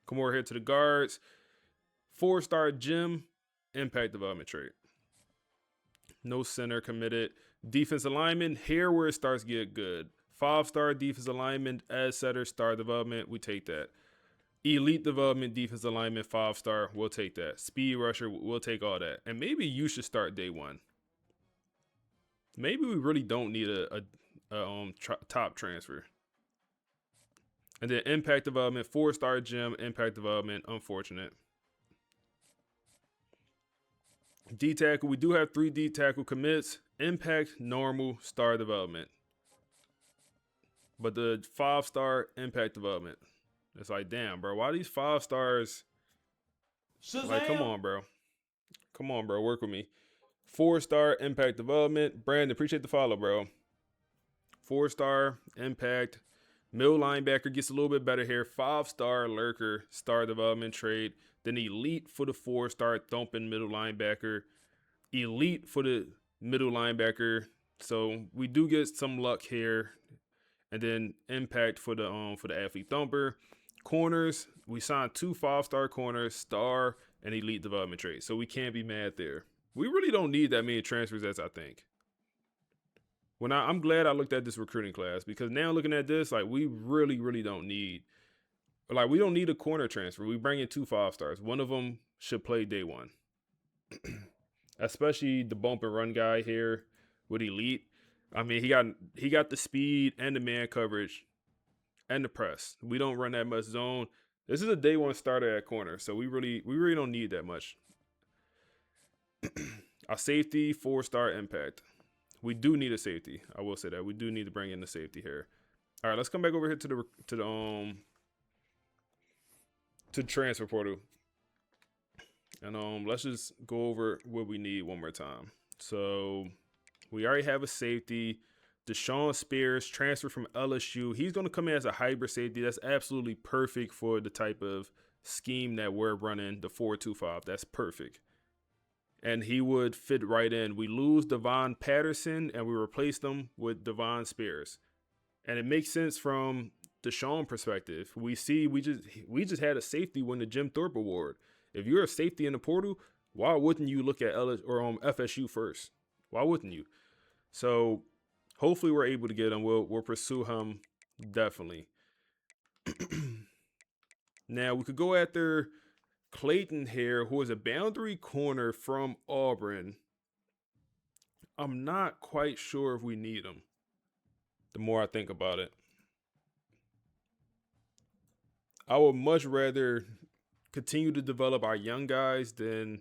Come over here to the guards. 4-star Jim, impact development trait. No center committed. Defensive lineman, here where it starts to get good. 5-star defensive lineman, as setter, star development, we take that. Elite development, defensive lineman, 5-star, we'll take that. Speed rusher, we'll take all that. And maybe you should start day 1. Maybe we really don't need a top transfer. And then impact development, 4-star Jim, impact development, unfortunate. D tackle, we do have 3 D tackle commits. Impact, normal, star development. But the 5-star impact development. It's like, damn, bro, why these 5 stars? Shazam! Like, come on, bro. Come on, bro, work with me. 4-star impact development. Brandon, appreciate the follow, bro. 4-star impact. Middle linebacker gets a little bit better here. 5-star lurker, star development trait. Then elite for the 4-star thumping middle linebacker. Elite for the middle linebacker. So we do get some luck here. And then impact for the athlete thumper. Corners, we signed 2 5-star corners, star and elite development trait. So we can't be mad there. We really don't need that many transfers as I think. I'm glad I looked at this recruiting class, because now looking at this, like, we really, really don't need, like, we don't need a corner transfer. We bring in 2 5-stars. One of them should play day 1. Especially the bump and run guy here with elite. I mean, he got the speed and the man coverage and the press. We don't run that much zone. This is a day 1 starter at corner, so we really don't need that much. A safety, 4-star impact. We do need a safety. I will say that we do need to bring in the safety here. All right, let's come back over here to the transfer portal, and let's just go over what we need one more time. So we already have a safety. Deshaun Spears, transfer from LSU. He's going to come in as a hybrid safety. That's absolutely perfect for the type of scheme that we're running, the 4-2-5. That's perfect. And he would fit right in. We lose Devon Patterson, and we replace them with Devon Spears. And it makes sense from Deshaun perspective. We just had a safety win the Jim Thorpe Award. If you're a safety in the portal, why wouldn't you look at FSU first? Why wouldn't you? So hopefully we're able to get him. We'll pursue him definitely. Now we could go after Clayton here, who is a boundary corner from Auburn. I'm not quite sure if we need him, the more I think about it. I would much rather continue to develop our young guys than...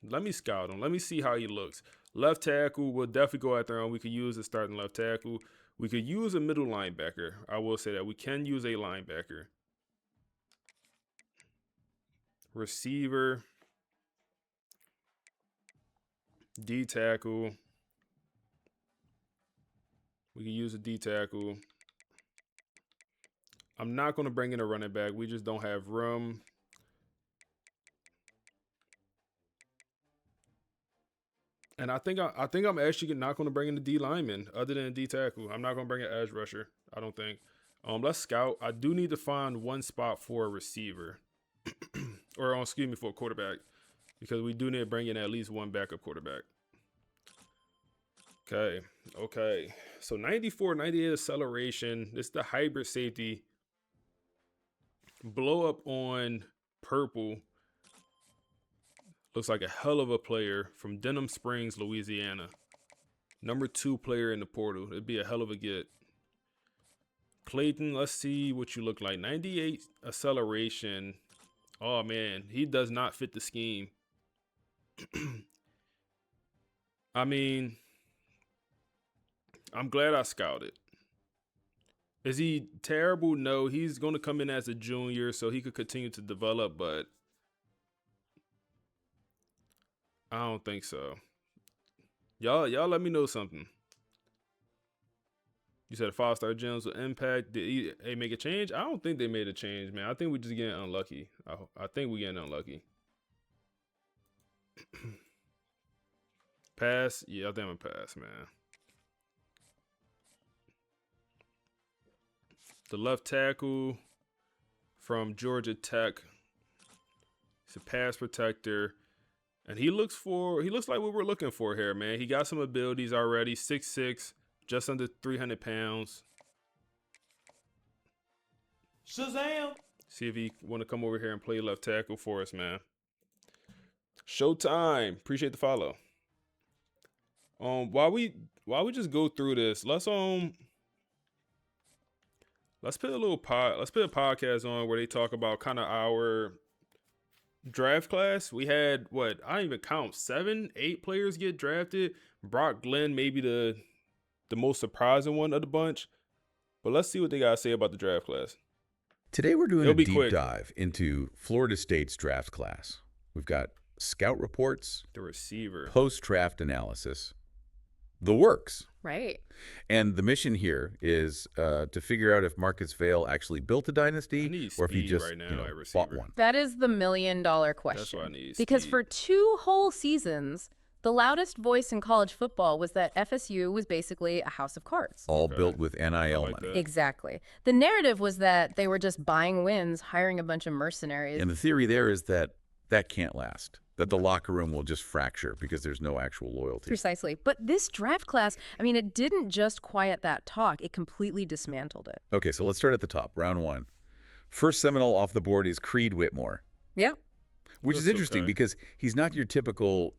Let me scout him. Let me see how he looks. Left tackle, we'll definitely go after him. We could use a starting left tackle. We could use a middle linebacker. I will say that. We can use a linebacker. Receiver. D tackle. We can use a D tackle. I'm not going to bring in a running back. We just don't have room. And I think I'm actually not going to bring in the D lineman other than a D tackle. I'm not going to bring an edge rusher, I don't think. Let's scout. I do need to find one spot for a receiver. Or, excuse me, for a quarterback. Because we do need to bring in at least one backup quarterback. Okay. So 94, 98 acceleration. This is the hybrid safety. Blow up on purple. Looks like a hell of a player from Denham Springs, Louisiana. Number 2 player in the portal. It'd be a hell of a get. Clayton, let's see what you look like. 98 acceleration. Oh, man. He does not fit the scheme. I mean, I'm glad I scouted. Is he terrible? No, he's going to come in as a junior, so he could continue to develop, but I don't think so. Y'all let me know something. You said 5-star gems with impact. Did they make a change? I don't think they made a change, man. I think we're just getting unlucky. I think we're getting unlucky. Pass? Yeah, I think I'm gonna pass, man. The left tackle from Georgia Tech. He's a pass protector. And he looks like what we're looking for here, man. He got some abilities already. 6'6", just under 300 pounds. Shazam! See if he want to come over here and play left tackle for us, man. Showtime. Appreciate the follow. While we just go through this, let's put a podcast on where they talk about kind of our draft class. We had I don't even count, 7, 8 players get drafted. Brock Glenn maybe the most surprising one of the bunch. But let's see what they gotta say about the draft class. Today we're doing It'll a be deep quick. dive into Florida State's draft class. We've got scout reports, The receiver. post-draft analysis, the works. Right. And the mission here is to figure out if Marcus Vail actually built a I dynasty need or if he speed just right now you know, at bought receiver. one. That is the $1 million question. what I need, Because speed. for 2 whole seasons, the loudest voice in college football was that FSU was basically a house of cards. All built with NIL like money. that. Exactly. The narrative was that they were just buying wins, hiring a bunch of mercenaries. And the theory there is that that can't last, that the locker room will just fracture because there's no actual loyalty. Precisely. But this draft class, I mean, it didn't just quiet that talk. It completely dismantled it. Okay, so let's start at the top, round 1. First Seminole off the board is Creed Whitmore, Yeah. which is That's interesting okay. because he's not your typical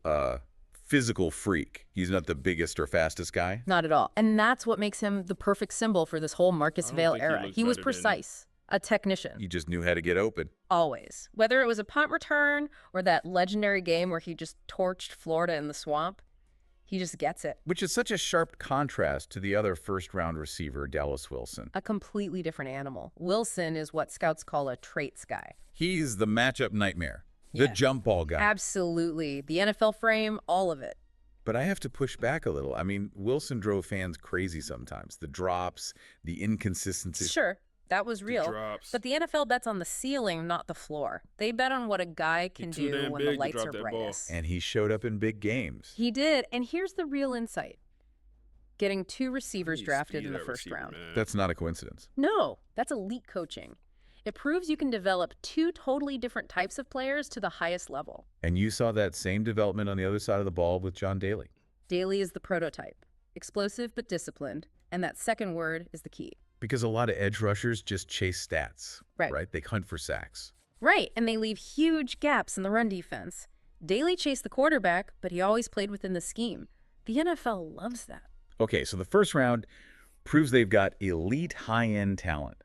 physical freak. He's not the biggest or fastest guy. Not at all. And that's what makes him the perfect symbol for this whole Marcus I don't Vail think he era. looked He was better than- precise, a technician. He just knew how to get open. Always. Whether it was a punt return or that legendary game where he just torched Florida in the swamp, he just gets it. Which is such a sharp contrast to the other first-round receiver, Dallas Wilson. A completely different animal. Wilson is what scouts call a traits guy. He's the matchup nightmare, the Yeah. jump ball guy. Absolutely. The NFL frame, all of it. But I have to push back a little. I mean, Wilson drove fans crazy sometimes. The drops, the inconsistencies. Sure, that was The real. drops. But the NFL bets on the ceiling, not the floor. They bet on what a guy can too do damn when big the to lights drop are that ball. brightest. And he showed up in big games. He did. And here's the real insight. Getting 2 receivers Need drafted speed in the at first receiver, round. man. That's not a coincidence. No, that's elite coaching. It proves you can develop 2 totally different types of players to the highest level. And you saw that same development on the other side of the ball with John Daly. Daly is the prototype. Explosive but disciplined. And that second word is the key. Because a lot of edge rushers just chase stats, Right. They hunt for sacks. Right, and they leave huge gaps in the run defense. Daly chased the quarterback, but he always played within the scheme. The NFL loves that. Okay, so the first round proves they've got elite high-end talent.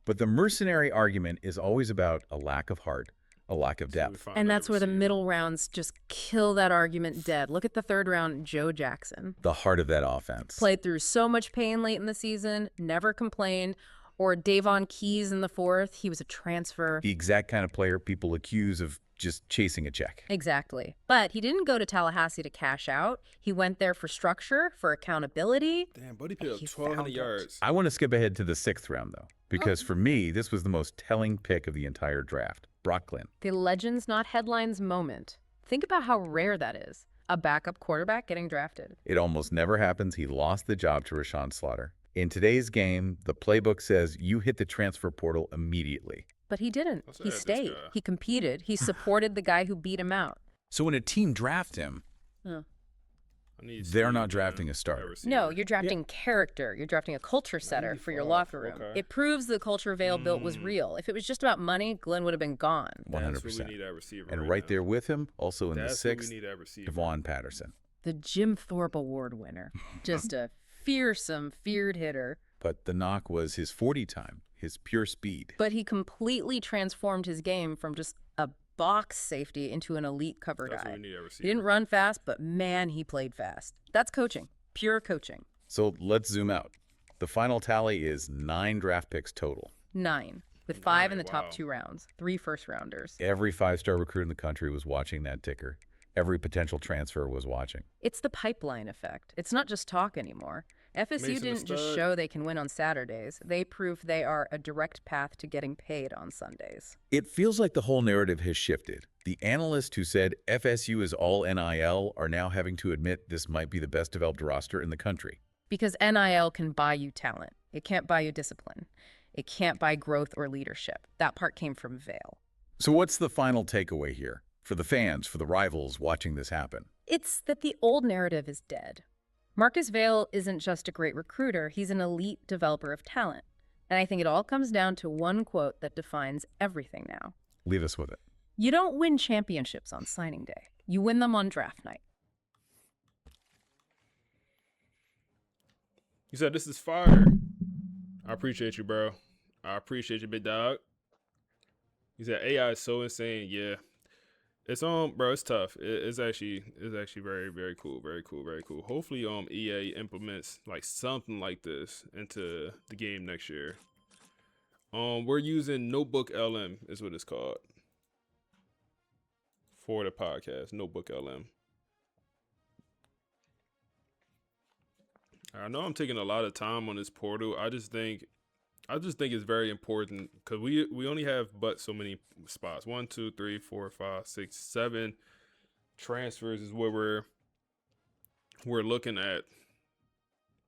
But the mercenary argument is always about a lack of heart, a lack of depth. And that's where the middle rounds just kill that argument dead. Look at the third round, Joe Jackson. The heart of that offense. Played through so much pain late in the season, never complained. Or Davon Keys in the fourth, he was a transfer. The exact kind of player people accuse of just chasing a check. Exactly. But he didn't go to Tallahassee to cash out. He went there for structure, for accountability. Damn, buddy put up He 1,200 found it. yards. I want to skip ahead to the 6th round, though, because for me, this was the most telling pick of the entire draft. Brock Glenn. The legends, not headlines moment. Think about how rare that is. A backup quarterback getting drafted. It almost never happens. He lost the job to Rashawn Slaughter. In today's game, the playbook says you hit the transfer portal immediately. But he didn't. Let's He add this stayed. guy. He competed. He supported the guy who beat him out. So when a team drafts him, Huh. They're not drafting a starter. No, you're drafting character. You're drafting a culture setter for your locker room. Okay. It proves the culture Vale built was real. If it was just about money, Glenn would have been gone. 100%. That's what we need at receiver And right right now. there with him, also in That's the what we 6th, need at receiver. Devon Patterson. The Jim Thorpe Award winner. Just a fearsome, feared hitter. But the knock was his 40 time, his pure speed. But he completely transformed his game from just a box safety into an elite cover That's guy. what we need at receiver. He didn't run fast, but man, he played fast. That's coaching. Pure coaching. So let's zoom out. The final tally is 9 draft picks total. 9, with 5 in the top 2 rounds. 3 first-rounders. Every 5-star recruit in the country was watching that ticker. Every potential transfer was watching. It's the pipeline effect. It's not just talk anymore. FSU Mason didn't just show they can win on Saturdays. They proved they are a direct path to getting paid on Sundays. It feels like the whole narrative has shifted. The analysts who said FSU is all NIL are now having to admit this might be the best developed roster in the country. Because NIL can buy you talent. It can't buy you discipline. It can't buy growth or leadership. That part came from Vale. So what's the final takeaway here? For the fans, for the rivals watching this happen? It's that the old narrative is dead. Marcus Vale isn't just a great recruiter, he's an elite developer of talent. And I think it all comes down to one quote that defines everything now. Leave us with it. You don't win championships on signing day. You win them on draft night. You said this is fire. I appreciate you, bro. I appreciate you, big dog. He said AI is so insane. Yeah. It's bro, it's tough. It's actually very, very cool. Very cool, very cool. Hopefully EA implements like something like this into the game next year. We're using Notebook LM is what it's called. For the podcast. Notebook LM. I know I'm taking a lot of time on this portal. I just think it's very important because we only have but so many spots. 1, 2, 3, 4, 5, 6, 7 transfers is what we're looking at,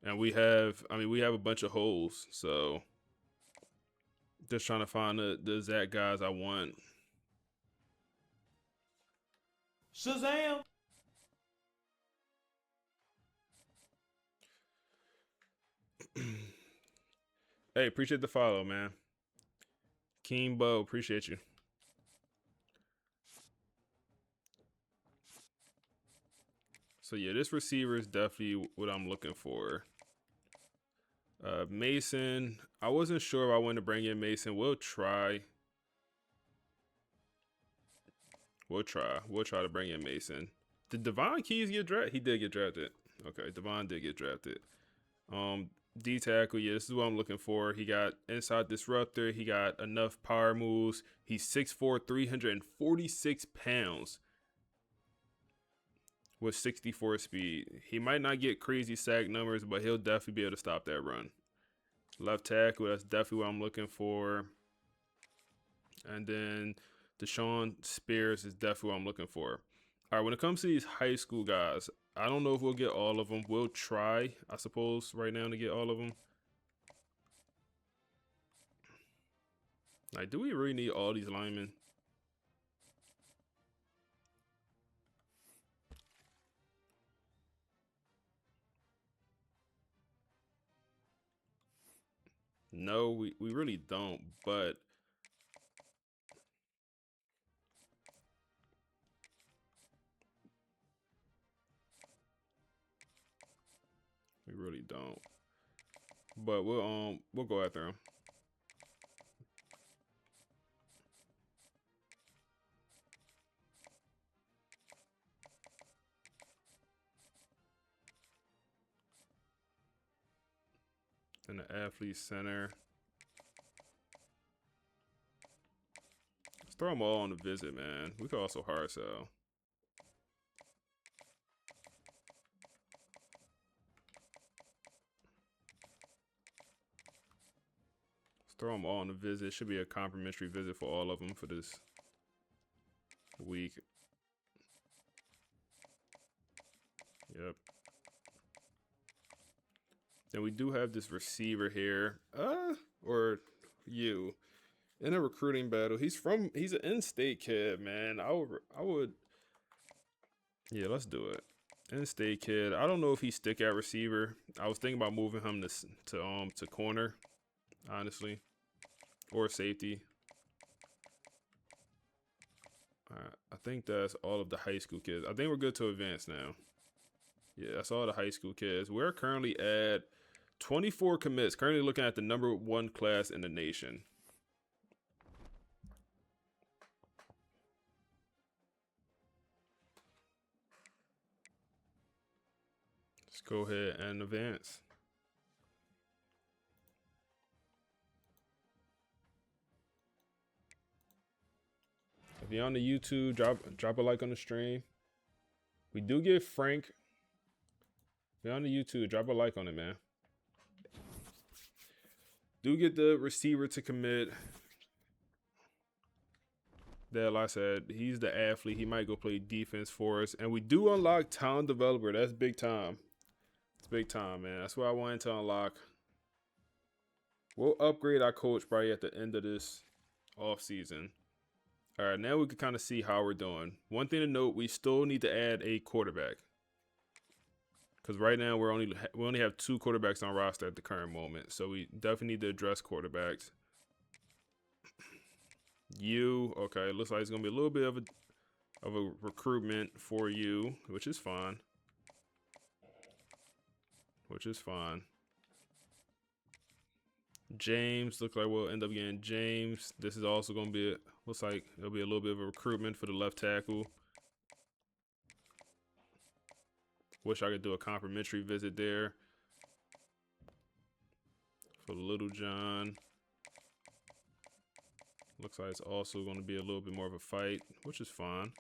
and we have a bunch of holes. So just trying to find the exact guys I want. Shazam! Hey, appreciate the follow, man. Keen Bo, appreciate you. So yeah, this receiver is definitely what I'm looking for. Mason, I wasn't sure if I wanted to bring in Mason. We'll try. We'll try to bring in Mason. Did Devon Keys get drafted? He did get drafted. Okay, Devon did get drafted. D tackle, yeah, this is what I'm looking for. He got inside disruptor. He got enough power moves. He's 6'4", 346 pounds with 64 speed. He might not get crazy sack numbers, but he'll definitely be able to stop that run. Left tackle, that's definitely what I'm looking for. And then Deshaun Spears is definitely what I'm looking for. All right, when it comes to these high school guys, I don't know if we'll get all of them. We'll try, I suppose, right now to get all of them. Like, do we really need all these linemen? No, we really don't, but we really don't. But we'll go after him. In the athlete center. Let's throw them all on the visit, man. We could also hard sell. Let's throw them all on the visit. Should be a complimentary visit for all of them for this week. Yep. Then we do have this receiver here. Or you. In a recruiting battle. He's an in-state kid, man. I would. Yeah, let's do it. In-state kid. I don't know if he's stick at receiver. I was thinking about moving him to corner, honestly, or safety. I think that's all of the high school kids. I think we're good to advance now. Yeah, that's all the high school kids. We're currently at 24 commits. Currently looking at the #1 class in the nation. Let's go ahead and advance. If you're on the YouTube, drop a like on the stream. We do get Frank. If you're on the YouTube, drop a like on it, man. Do get the receiver to commit. That, like I said, he's the athlete. He might go play defense for us. And we do unlock talent developer. That's big time. It's big time, man. That's what I wanted to unlock. We'll upgrade our coach probably at the end of this offseason. All right, now we can kind of see how we're doing. One thing to note, we still need to add a quarterback. Because right now we only have 2 quarterbacks on roster at the current moment. So we definitely need to address quarterbacks. Okay, it looks like it's going to be a little bit of a recruitment for you, which is fine. James, looks like we'll end up getting James. This is also going to be, looks like it'll be a little bit of a recruitment for the left tackle. Wish I could do a complimentary visit there for Little John. Looks like it's also going to be a little bit more of a fight, which is fine.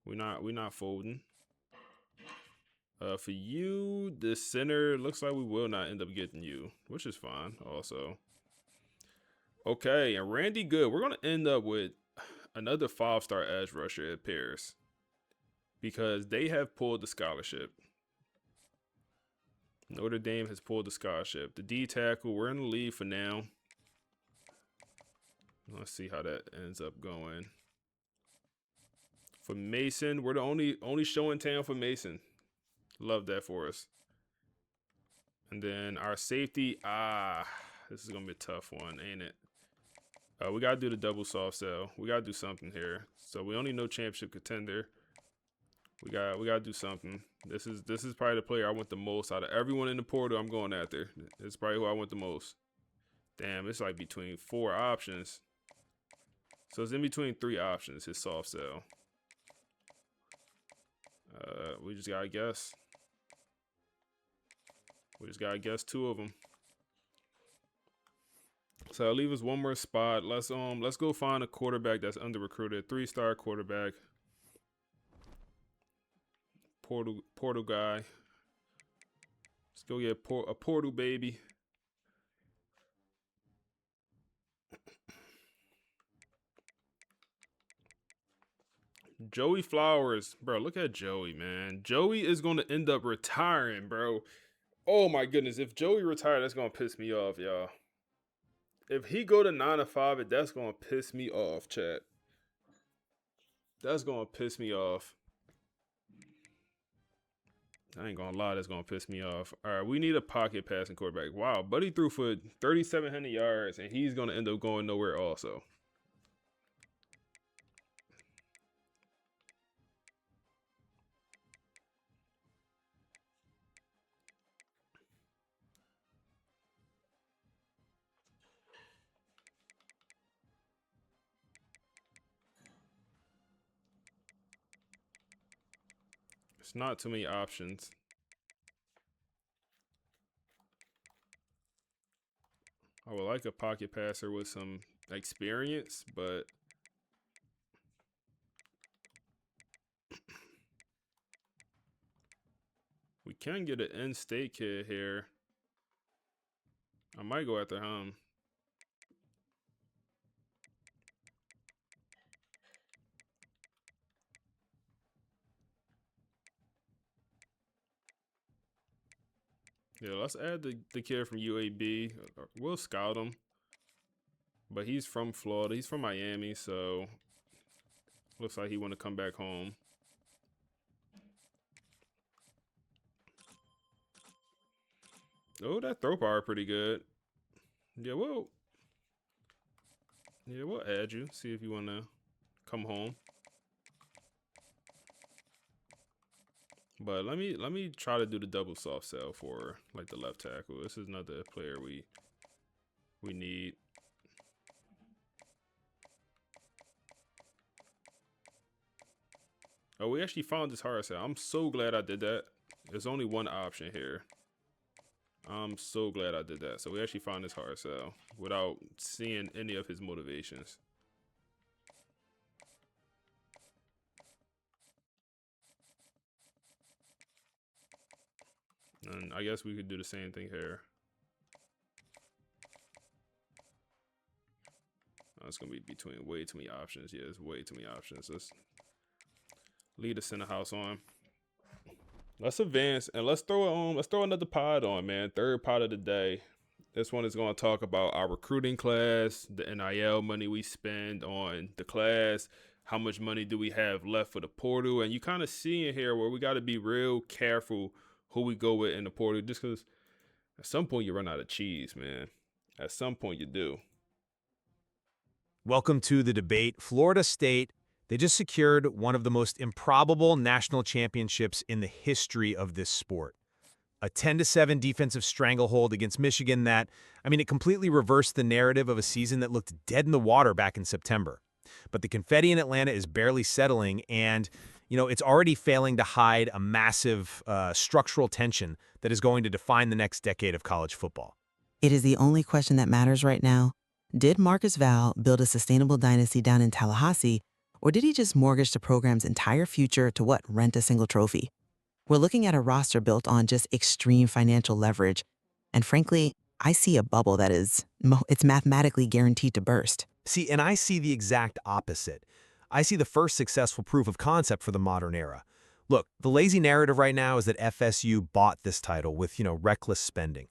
We're not folding. For you, the center, looks like we will not end up getting you, which is fine also. Okay, and Randy Good. We're going to end up with another 5-star edge rusher, it appears, because they have pulled the scholarship. Notre Dame has pulled the scholarship. The D tackle, we're in the lead for now. Let's see how that ends up going. For Mason, we're the only show in town for Mason. Love that for us. And then our safety, this is gonna be a tough one, ain't it? We gotta do the double soft sell. We gotta do something here. So we only know championship contender. We gotta do something. This is probably the player I want the most out of everyone in the portal. I'm going after. It's probably who I want the most. Damn, it's like between 4 options. So it's in between 3 options. His soft sell. We just gotta guess. We just gotta guess 2 of them. So I'll leave us one more spot. Let's go find a quarterback that's under recruited. 3-star quarterback. Portal guy. Let's go get a portal baby. Joey Flowers, bro. Look at Joey, man. Joey is going to end up retiring, bro. Oh my goodness, if Joey retired, that's gonna piss me off, y'all. If he go to 9-5, that's gonna piss me off, chat. That's gonna piss me off. I ain't gonna lie, that's gonna piss me off. All right, we need a pocket passing quarterback. Wow, Buddy threw for 3,700 yards, and he's gonna end up going nowhere also. It's not too many options. I would like a pocket passer with some experience, but we can get an in-state kid here. I might go after him. Yeah, let's add the kid from UAB. We'll scout him. But he's from Florida. He's from Miami, so looks like he want to come back home. Oh, that throw power pretty good. Yeah, we'll add you. See if you want to come home. But let me try to do the double soft sell for like the left tackle. This is another player we need. Oh, we actually found this hard sell. I'm so glad I did that. There's only one option here. I'm so glad I did that. So we actually found this hard sell without seeing any of his motivations. And I guess we could do the same thing here. Oh, it's gonna be between way too many options. Yeah, it's way too many options. Let's lead the center house on. Let's advance and let's throw another pod on, man. Third pod of the day. This one is going to talk about our recruiting class, the NIL money we spend on the class, how much money do we have left for the portal, and you kind of see in here where we got to be real careful who we go with in the portal, just because at some point you run out of cheese, man. At some point you do. Welcome to the debate. Florida State, they just secured one of the most improbable national championships in the history of this sport. A 10-7 defensive stranglehold against Michigan that, it completely reversed the narrative of a season that looked dead in the water back in September. But the confetti in Atlanta is barely settling, and, it's already failing to hide a massive structural tension that is going to define the next decade of college football. It is the only question that matters right now. Did Marcus Val build a sustainable dynasty down in Tallahassee, or did he just mortgage the program's entire future to rent a single trophy? We're looking at a roster built on just extreme financial leverage. And frankly, I see a bubble that it's mathematically guaranteed to burst. See, and I see the exact opposite. I see the first successful proof of concept for the modern era. Look, the lazy narrative right now is that FSU bought this title with, reckless spending.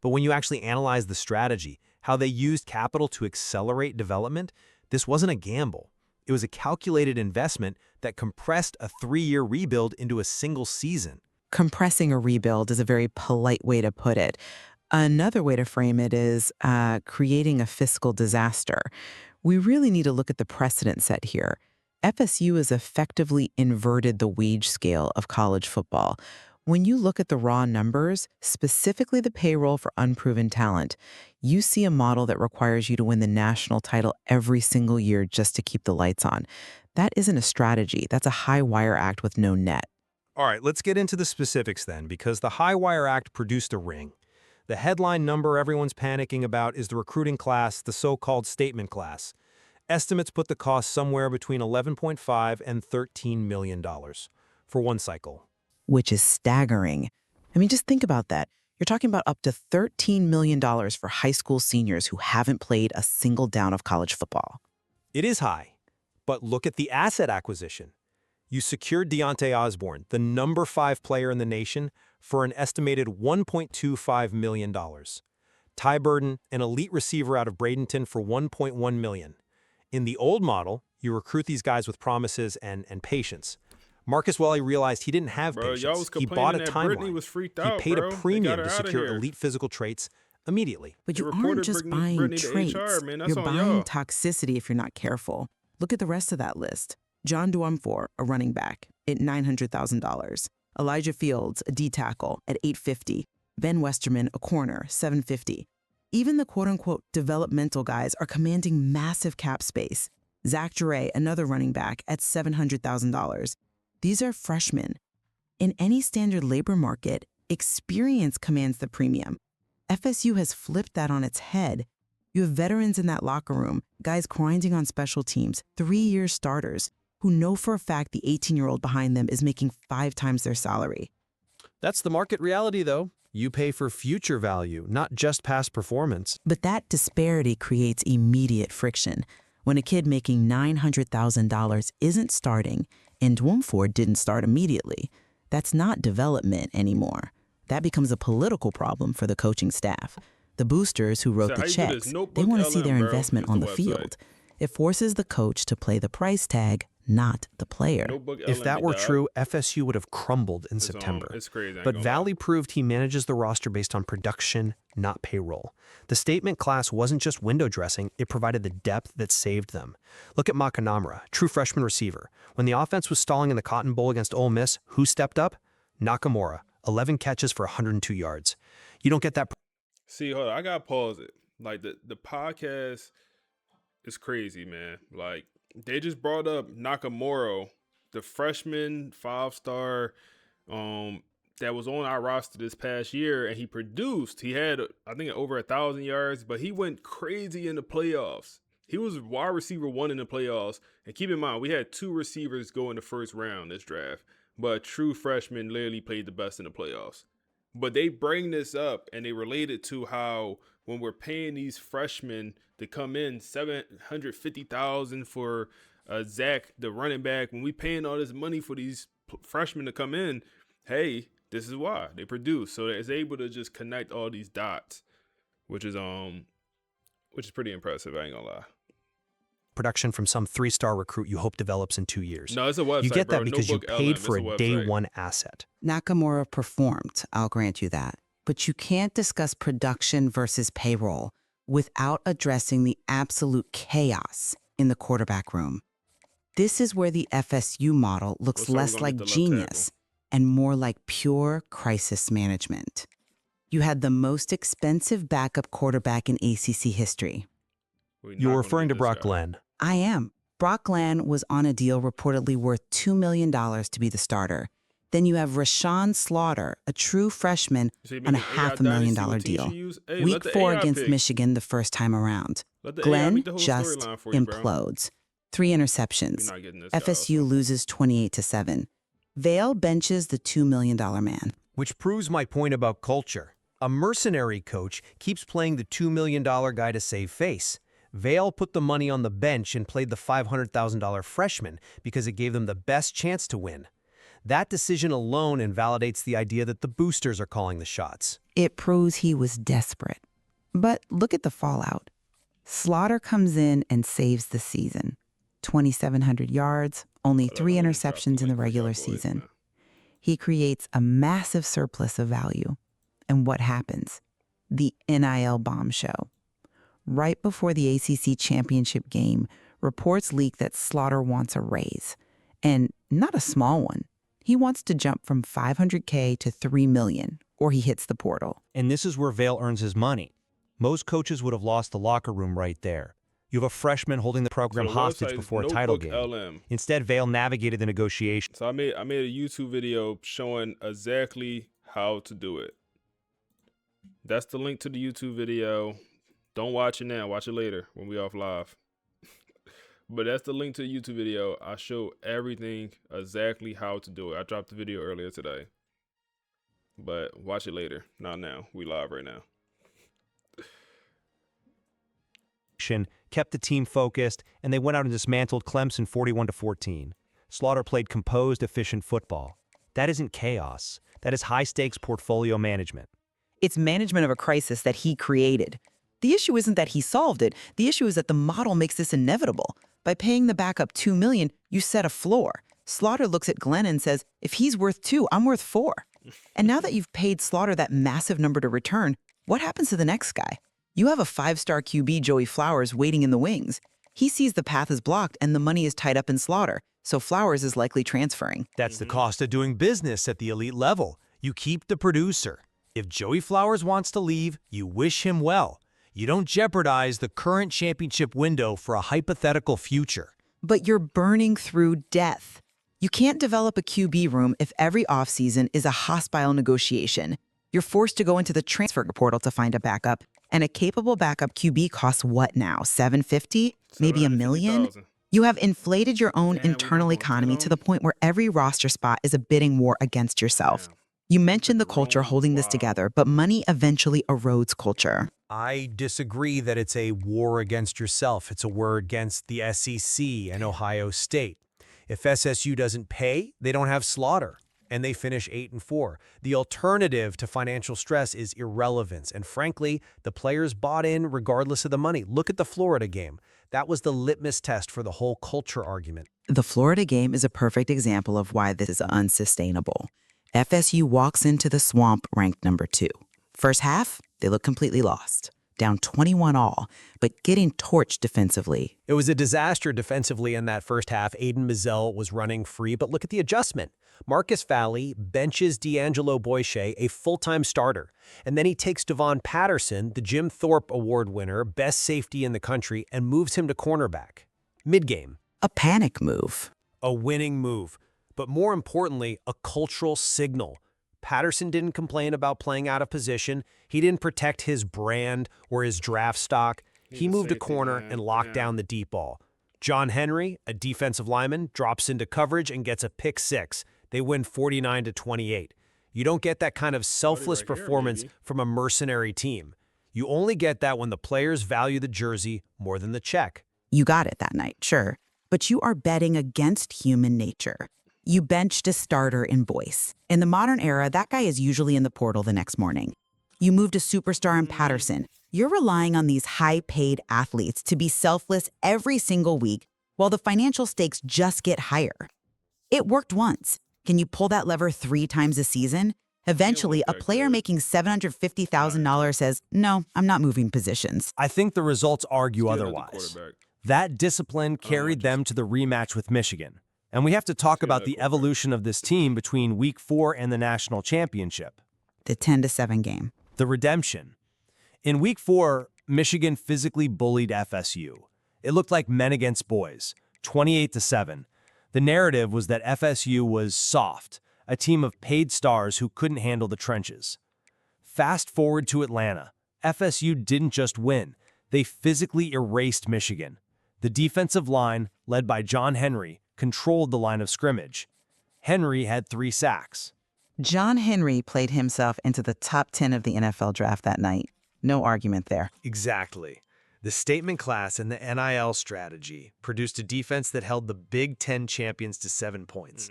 But when you actually analyze the strategy, how they used capital to accelerate development, this wasn't a gamble. It was a calculated investment that compressed a 3-year rebuild into a single season. Compressing a rebuild is a very polite way to put it. Another way to frame it is creating a fiscal disaster. We really need to look at the precedent set here. FSU has effectively inverted the wage scale of college football. When you look at the raw numbers, specifically the payroll for unproven talent, you see a model that requires you to win the national title every single year just to keep the lights on. That isn't a strategy. That's a high wire act with no net. All right, let's get into the specifics then, because the High Wire Act produced a ring. The headline number everyone's panicking about is the recruiting class, the so-called statement class. Estimates put the cost somewhere between $11.5 and $13 million for one cycle. Which is staggering. Just think about that. You're talking about up to $13 million for high school seniors who haven't played a single down of college football. It is high, but look at the asset acquisition. You secured Deontay Osborne, the number 5 player in the nation, for an estimated $1.25 million. Ty Burden, an elite receiver out of Bradenton, for $1.1 million. In the old model, you recruit these guys with promises and patience. Marcus Welly realized he didn't have patience. He bought a timeline. He paid a premium to secure elite physical traits immediately. But you aren't just buying traits. You're buying toxicity if you're not careful. Look at the rest of that list. John Duamfor, a running back, at $900,000. Elijah Fields, a D tackle, at $850. Ben Westerman, a corner, $750. Even the quote-unquote developmental guys are commanding massive cap space. Zach Jure, another running back, at $700,000. These are freshmen. In any standard labor market, experience commands the premium. FSU has flipped that on its head. You have veterans in that locker room, guys grinding on special teams, 3-year starters, who know for a fact the 18-year-old behind them is making 5 times their salary. That's the market reality, though. You pay for future value, not just past performance. But that disparity creates immediate friction. When a kid making $900,000 isn't starting, and Duamfor didn't start immediately, that's not development anymore. That becomes a political problem for the coaching staff. The boosters who wrote the checks, they want to see their investment on the field. It forces the coach to play the price tag, not the player. Notebook If LM, that you were dog. true, FSU would have crumbled in September. It's crazy. I ain't But gonna lie. Valley proved he manages the roster based on production, not payroll. The statement class wasn't just window dressing, it provided the depth that saved them. Look at Makanamra, true freshman receiver. When the offense was stalling in the Cotton Bowl against Ole Miss, who stepped up? Nakamura, 11 catches for 102 yards. You don't get that. See, hold on. I gotta pause it. Like the podcast is crazy, man. Like they just brought up Nakamura, the freshman 5-star, that was on our roster this past year, and he produced. He had, I think, over 1,000 yards, but he went crazy in the playoffs. He was wide receiver 1 in the playoffs. And keep in mind, we had 2 receivers go in the first round this draft, but a true freshman literally played the best in the playoffs. But they bring this up and they relate it to how when we're paying these freshmen to come in, $750,000 for Zach, the running back, when we paying all this money for these freshmen to come in, hey, this is why they produce. So it's able to just connect all these dots, which is pretty impressive. I ain't gonna lie. Production from some 3-star recruit you hope develops in 2 years. No, it's a website. You get that bro. because Notebook you paid LM. for It's a website. day 1 asset. Nakamura performed, I'll grant you that. But you can't discuss production versus payroll without addressing the absolute chaos in the quarterback room. This is where the FSU model looks less like genius and more like pure crisis management. You had the most expensive backup quarterback in ACC history. You're referring to Brock Glenn. I am. Brock Glenn was on a deal reportedly worth $2 million to be the starter. Then you have Rashawn Slaughter, a true freshman, on a $500,000 deal. Week 4 against Michigan the first time around. Glenn just implodes. 3 interceptions. FSU loses 28-7. Vale benches the $2 million man. Which proves my point about culture. A mercenary coach keeps playing the $2 million guy to save face. Vale put the money on the bench and played the $500,000 freshman because it gave them the best chance to win. That decision alone invalidates the idea that the boosters are calling the shots. It proves he was desperate. But look at the fallout. Slaughter comes in and saves the season. 2,700 yards, only 3 interceptions in the regular season. He creates a massive surplus of value. And what happens? The NIL bombshell. Right before the ACC championship game, reports leak that Slaughter wants a raise. And not a small one. He wants to jump from $500K to $3 million, or he hits the portal. And this is where Vale earns his money. Most coaches would have lost the locker room right there. You have a freshman holding the program hostage before a title game. LM. Instead, Vale navigated the negotiations. So I made a YouTube video showing exactly how to do it. That's the link to the YouTube video. Don't watch it now. Watch it later when we off live. But that's the link to the YouTube video. I show everything exactly how to do it. I dropped the video earlier today. But watch it later. Not now. We live right now. Kept the team focused, and they went out and dismantled Clemson 41-14. Slaughter played composed, efficient football. That isn't chaos. That is high-stakes portfolio management. It's management of a crisis that he created. The issue isn't that he solved it. The issue is that the model makes this inevitable. By paying the backup $2 million, you set a floor. Slaughter looks at Glenn and says, if he's worth 2, I'm worth 4. And now that you've paid Slaughter that massive number to return, what happens to the next guy? You have a 5-star QB, Joey Flowers, waiting in the wings. He sees the path is blocked and the money is tied up in Slaughter, so Flowers is likely transferring. That's the cost of doing business at the elite level. You keep the producer. If Joey Flowers wants to leave, you wish him well. You don't jeopardize the current championship window for a hypothetical future. But you're burning through death. You can't develop a QB room if every offseason is a hostile negotiation. You're forced to go into the transfer portal to find a backup, and a capable backup QB costs what now? $750? Maybe $1 million? You have inflated your own internal economy to the point where every roster spot is a bidding war against yourself. You mentioned the culture holding this together, but money eventually erodes culture. I disagree that it's a war against yourself. It's a war against the SEC and Ohio State. If SSU doesn't pay, they don't have Slaughter, and they finish 8-4. The alternative to financial stress is irrelevance, and frankly, the players bought in regardless of the money. Look at the Florida game. That was the litmus test for the whole culture argument. The Florida game is a perfect example of why this is unsustainable. FSU walks into the swamp ranked number 2. First half, they look completely lost, down 21 all, but getting torched defensively. It was a disaster defensively in that first half. Aiden Mazzell was running free, but look at the adjustment. Marcus Valley benches D'Angelo Boyche, a full-time starter, and then he takes Devon Patterson, the Jim Thorpe Award winner, best safety in the country, and moves him to cornerback. Mid-game. A panic move. A winning move, but more importantly, a cultural signal. Patterson didn't complain about playing out of position. He didn't protect his brand or his draft stock. He moved a corner and locked down the deep ball. John Henry, a defensive lineman, drops into coverage and gets a pick 6. They win 49-28. You don't get that kind of selfless performance from a mercenary team. You only get that when the players value the jersey more than the check. You got it that night, sure, but you are betting against human nature. You benched a starter in Boyce. In the modern era, that guy is usually in the portal the next morning. You moved a superstar in Patterson. You're relying on these high-paid athletes to be selfless every single week while the financial stakes just get higher. It worked once. Can you pull that lever 3 times a season? Eventually, a player making $750,000 says, no, I'm not moving positions. I think the results argue otherwise. That discipline carried them to the rematch with Michigan. And we have to talk about the evolution of this team between Week 4 and the national championship. The 10-7 game. The redemption. In Week 4, Michigan physically bullied FSU. It looked like men against boys, 28-7. The narrative was that FSU was soft, a team of paid stars who couldn't handle the trenches. Fast forward to Atlanta. FSU didn't just win. They physically erased Michigan. The defensive line, led by John Henry, controlled the line of scrimmage. Henry had 3 sacks. John Henry played himself into the top 10 of the NFL draft that night. No argument there. Exactly. The statement class and the NIL strategy produced a defense that held the Big Ten champions to 7 points.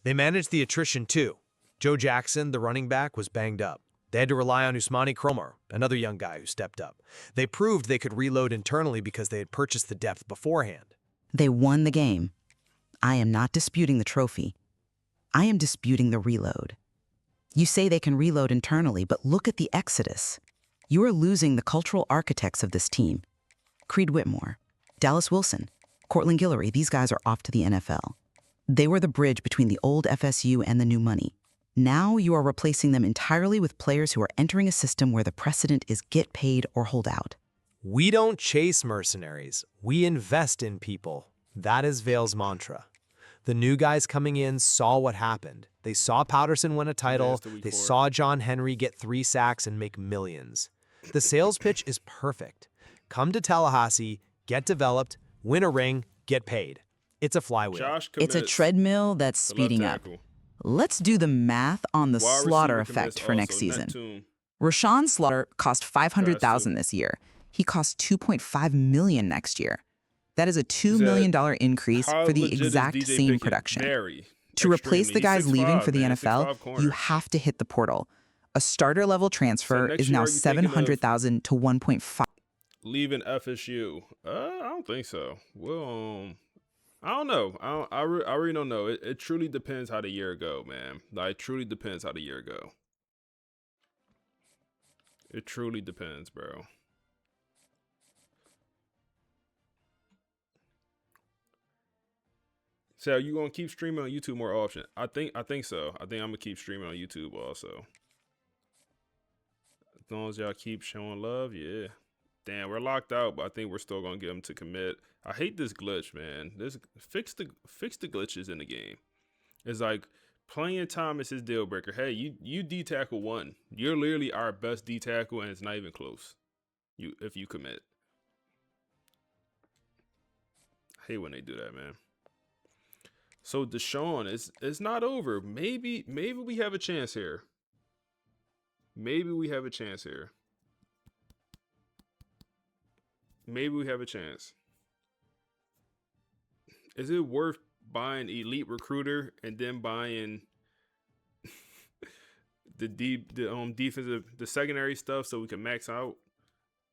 They managed the attrition too. Joe Jackson, the running back, was banged up. They had to rely on Usmani Cromer, another young guy who stepped up. They proved they could reload internally because they had purchased the depth beforehand. They won the game. I am not disputing the trophy. I am disputing the reload. You say they can reload internally, but look at the exodus. You are losing the cultural architects of this team. Creed Whitmore, Dallas Wilson, Cortland Guillory, these guys are off to the NFL. They were the bridge between the old FSU and the new money. Now you are replacing them entirely with players who are entering a system where the precedent is get paid or hold out. We don't chase mercenaries. We invest in people. That is Vail's mantra. The new guys coming in saw what happened. They saw Patterson win a title. They saw John Henry get 3 sacks and make millions. The sales pitch is perfect. Come to Tallahassee, get developed, win a ring, get paid. It's a flywheel. It's a treadmill that's speeding up. Let's do the math on the Slaughter effect for next season. Rashawn Slaughter cost $500,000 this year. He costs $2.5 million next year. That is a $2 million increase for the exact same production. To replace the guys leaving for the NFL, you have to hit the portal. A starter level transfer is now $700,000 to $1.5. Leaving FSU? I don't think so. Well, I don't know. I really don't know. It truly depends how the year go, man. Like, it truly depends how the year go. It truly depends, bro. So are you gonna keep streaming on YouTube more often? I think so. I think I'm gonna keep streaming on YouTube also. As long as y'all keep showing love, yeah. Damn, we're locked out, but I think we're still gonna get them to commit. I hate this glitch, man. Fix the glitches in the game. It's like playing time is his deal breaker. Hey, you D tackle 1. You're literally our best D tackle, and it's not even close. If you commit. I hate when they do that, man. So Deshaun, it's not over. Maybe we have a chance here. Maybe we have a chance here. Maybe we have a chance. Is it worth buying Elite Recruiter and then buying the defensive, the secondary stuff so we can max out?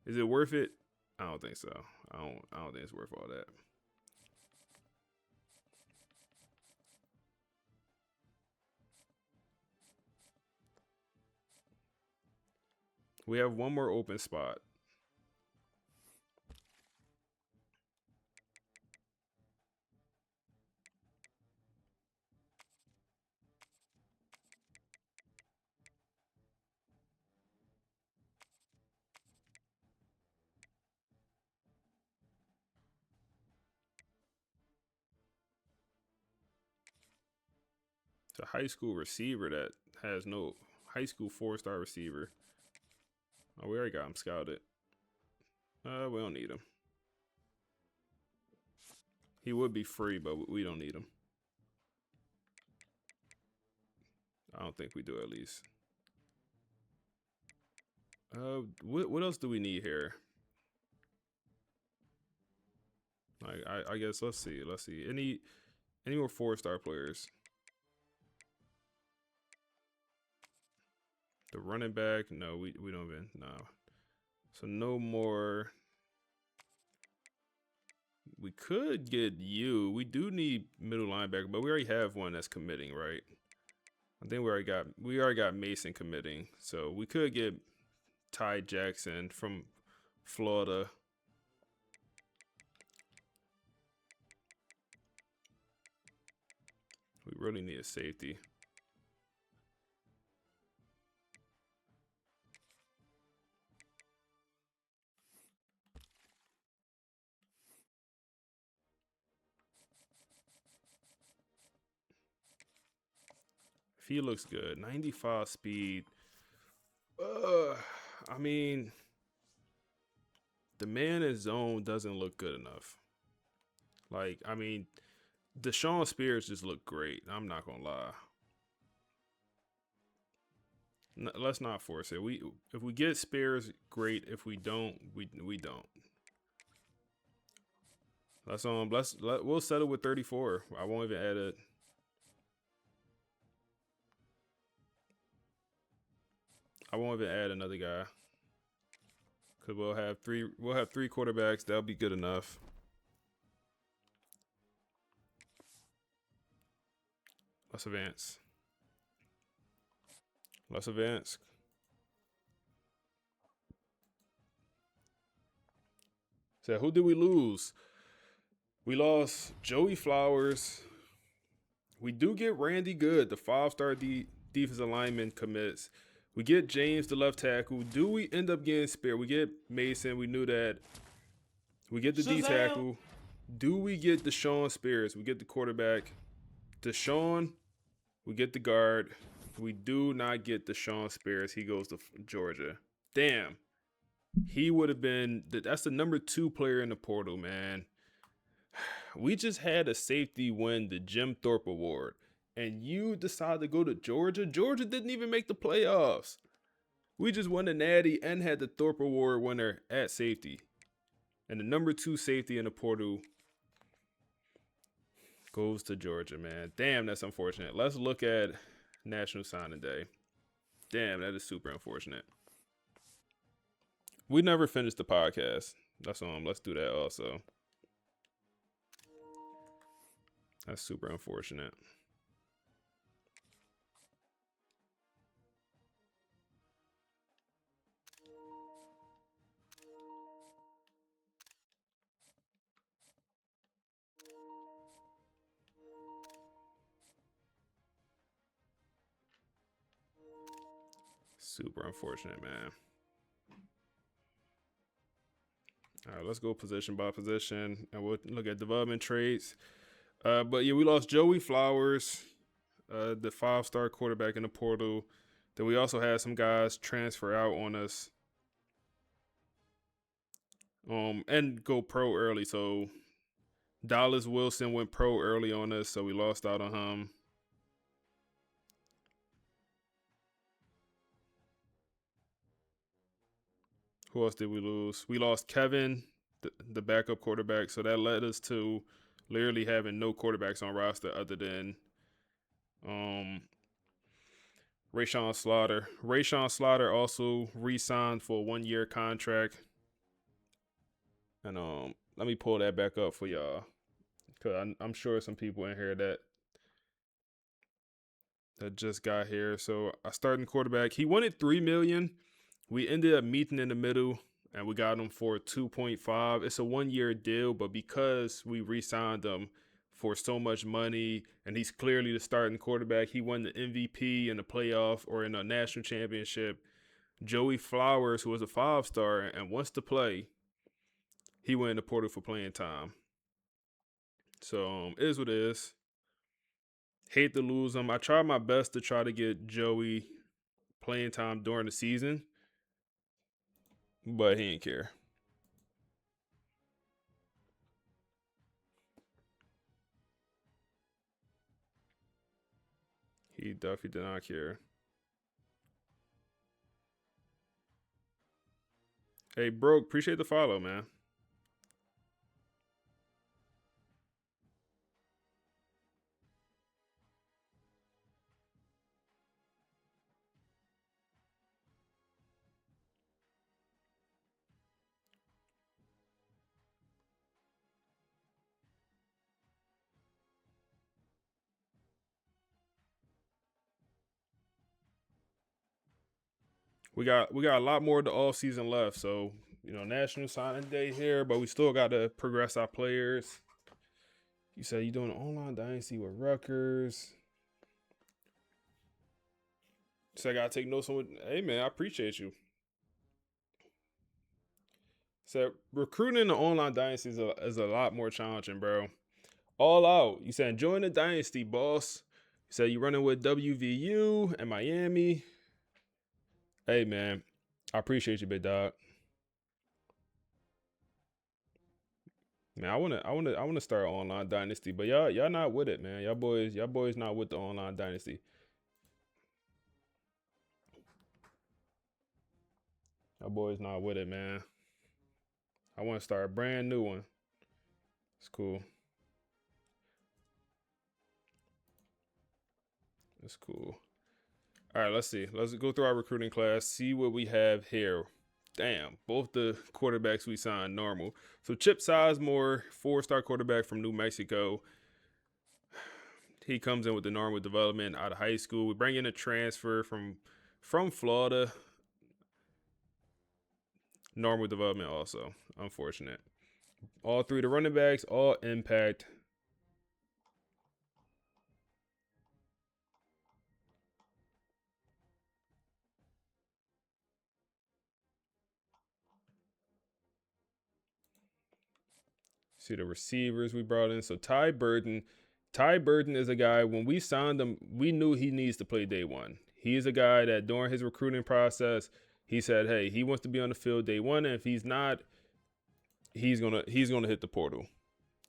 Is it worth it? I don't think so. I don't think it's worth all that. We have one more open spot. It's a high school receiver that has no high school 4-star receiver. Oh, we already got him scouted. We don't need him. He would be free, but we don't need him. I don't think we do, at least. What else do we need here? I guess let's see. Any more 4-star players? The running back? No, we don't even. No. So no more. We could get you. We do need middle linebacker, but we already have one that's committing, right? I think we already got Mason committing. So we could get Ty Jackson from Florida. We really need a safety. If he looks good, 95 speed. I mean, the man in zone doesn't look good enough. Like, I mean, Deshaun Spears just looked great. I'm not gonna lie. Let's not force it. If we get Spears, great. If we don't, we don't. We'll settle with 34. I won't even add it. I won't even add another guy. Cause we'll have three quarterbacks. That'll be good enough. Let's advance. Let's advance. So who did we lose? We lost Joey Flowers. We do get Randy Good, the 5-star defensive lineman commits. We get James, the left tackle. Do we end up getting Spear? We get Mason. We knew that. We get the D tackle. Do we get Deshaun Spears? We get the quarterback. Deshaun, we get the guard. We do not get Deshaun Spears. He goes to Georgia. Damn. He would have been, that's the number 2 player in the portal, man. We just had a safety win the Jim Thorpe Award, and you decide to go to Georgia? Georgia didn't even make the playoffs. We just won the Natty and had the Thorpe Award winner at safety. And the number 2 safety in the portal goes to Georgia, man. Damn, that's unfortunate. Let's look at National Signing Day. Damn, that is super unfortunate. We never finished the podcast. That's let's do that also. That's super unfortunate. Super unfortunate, man. All right, let's go position by position, and we'll look at development traits. But yeah, we lost Joey Flowers, the 5-star quarterback in the portal. Then we also had some guys transfer out on us, and go pro early. So Dallas Wilson went pro early on us, so we lost out on him. Who else did we lose? We lost Kevin, the backup quarterback. So that led us to literally having no quarterbacks on roster other than Rayshawn Slaughter. Rayshawn Slaughter also re-signed for a 1-year contract. And let me pull that back up for y'all, because I'm sure some people in here that just got here. So I started quarterback. He wanted $3 million. We ended up meeting in the middle, and we got him for 2.5. It's a 1-year deal, but because we re-signed him for so much money, and he's clearly the starting quarterback, he won the MVP in the playoff or in a national championship. Joey Flowers, who was a 5-star and wants to play, he went in the portal for playing time. So it is what it is. Hate to lose him. I tried my best to try to get Joey playing time during the season, but he didn't care. He definitely did not care. Hey, Broke, appreciate the follow, man. We got a lot more of the off season left, so National Signing Day here, but we still got to progress our players. You said you're doing an online dynasty with Rutgers. So I gotta take notes on. Hey man, I appreciate you. So recruiting the online dynasty is a lot more challenging, bro. All out. You said join the dynasty, boss. You said you running with WVU and Miami. Hey man, I appreciate you, big dog. Man, I wanna start an online dynasty, but y'all not with it, man. Y'all boys not with the online dynasty. Y'all boys not with it, man. I want to start a brand new one. It's cool. It's cool. All right, let's see. Let's go through our recruiting class, see what we have here. Damn, both the quarterbacks we signed normal. So Chip Sizemore, 4-star quarterback from New Mexico. He comes in with the normal development out of high school. We bring in a transfer from Florida. Normal development also. Unfortunate. All 3 of the running backs, all impact. See the receivers we brought in. So Ty Burton is a guy, when we signed him, we knew he needs to play day one. He's a guy that during his recruiting process, he said, hey, he wants to be on the field day one. And if he's not, he's gonna hit the portal.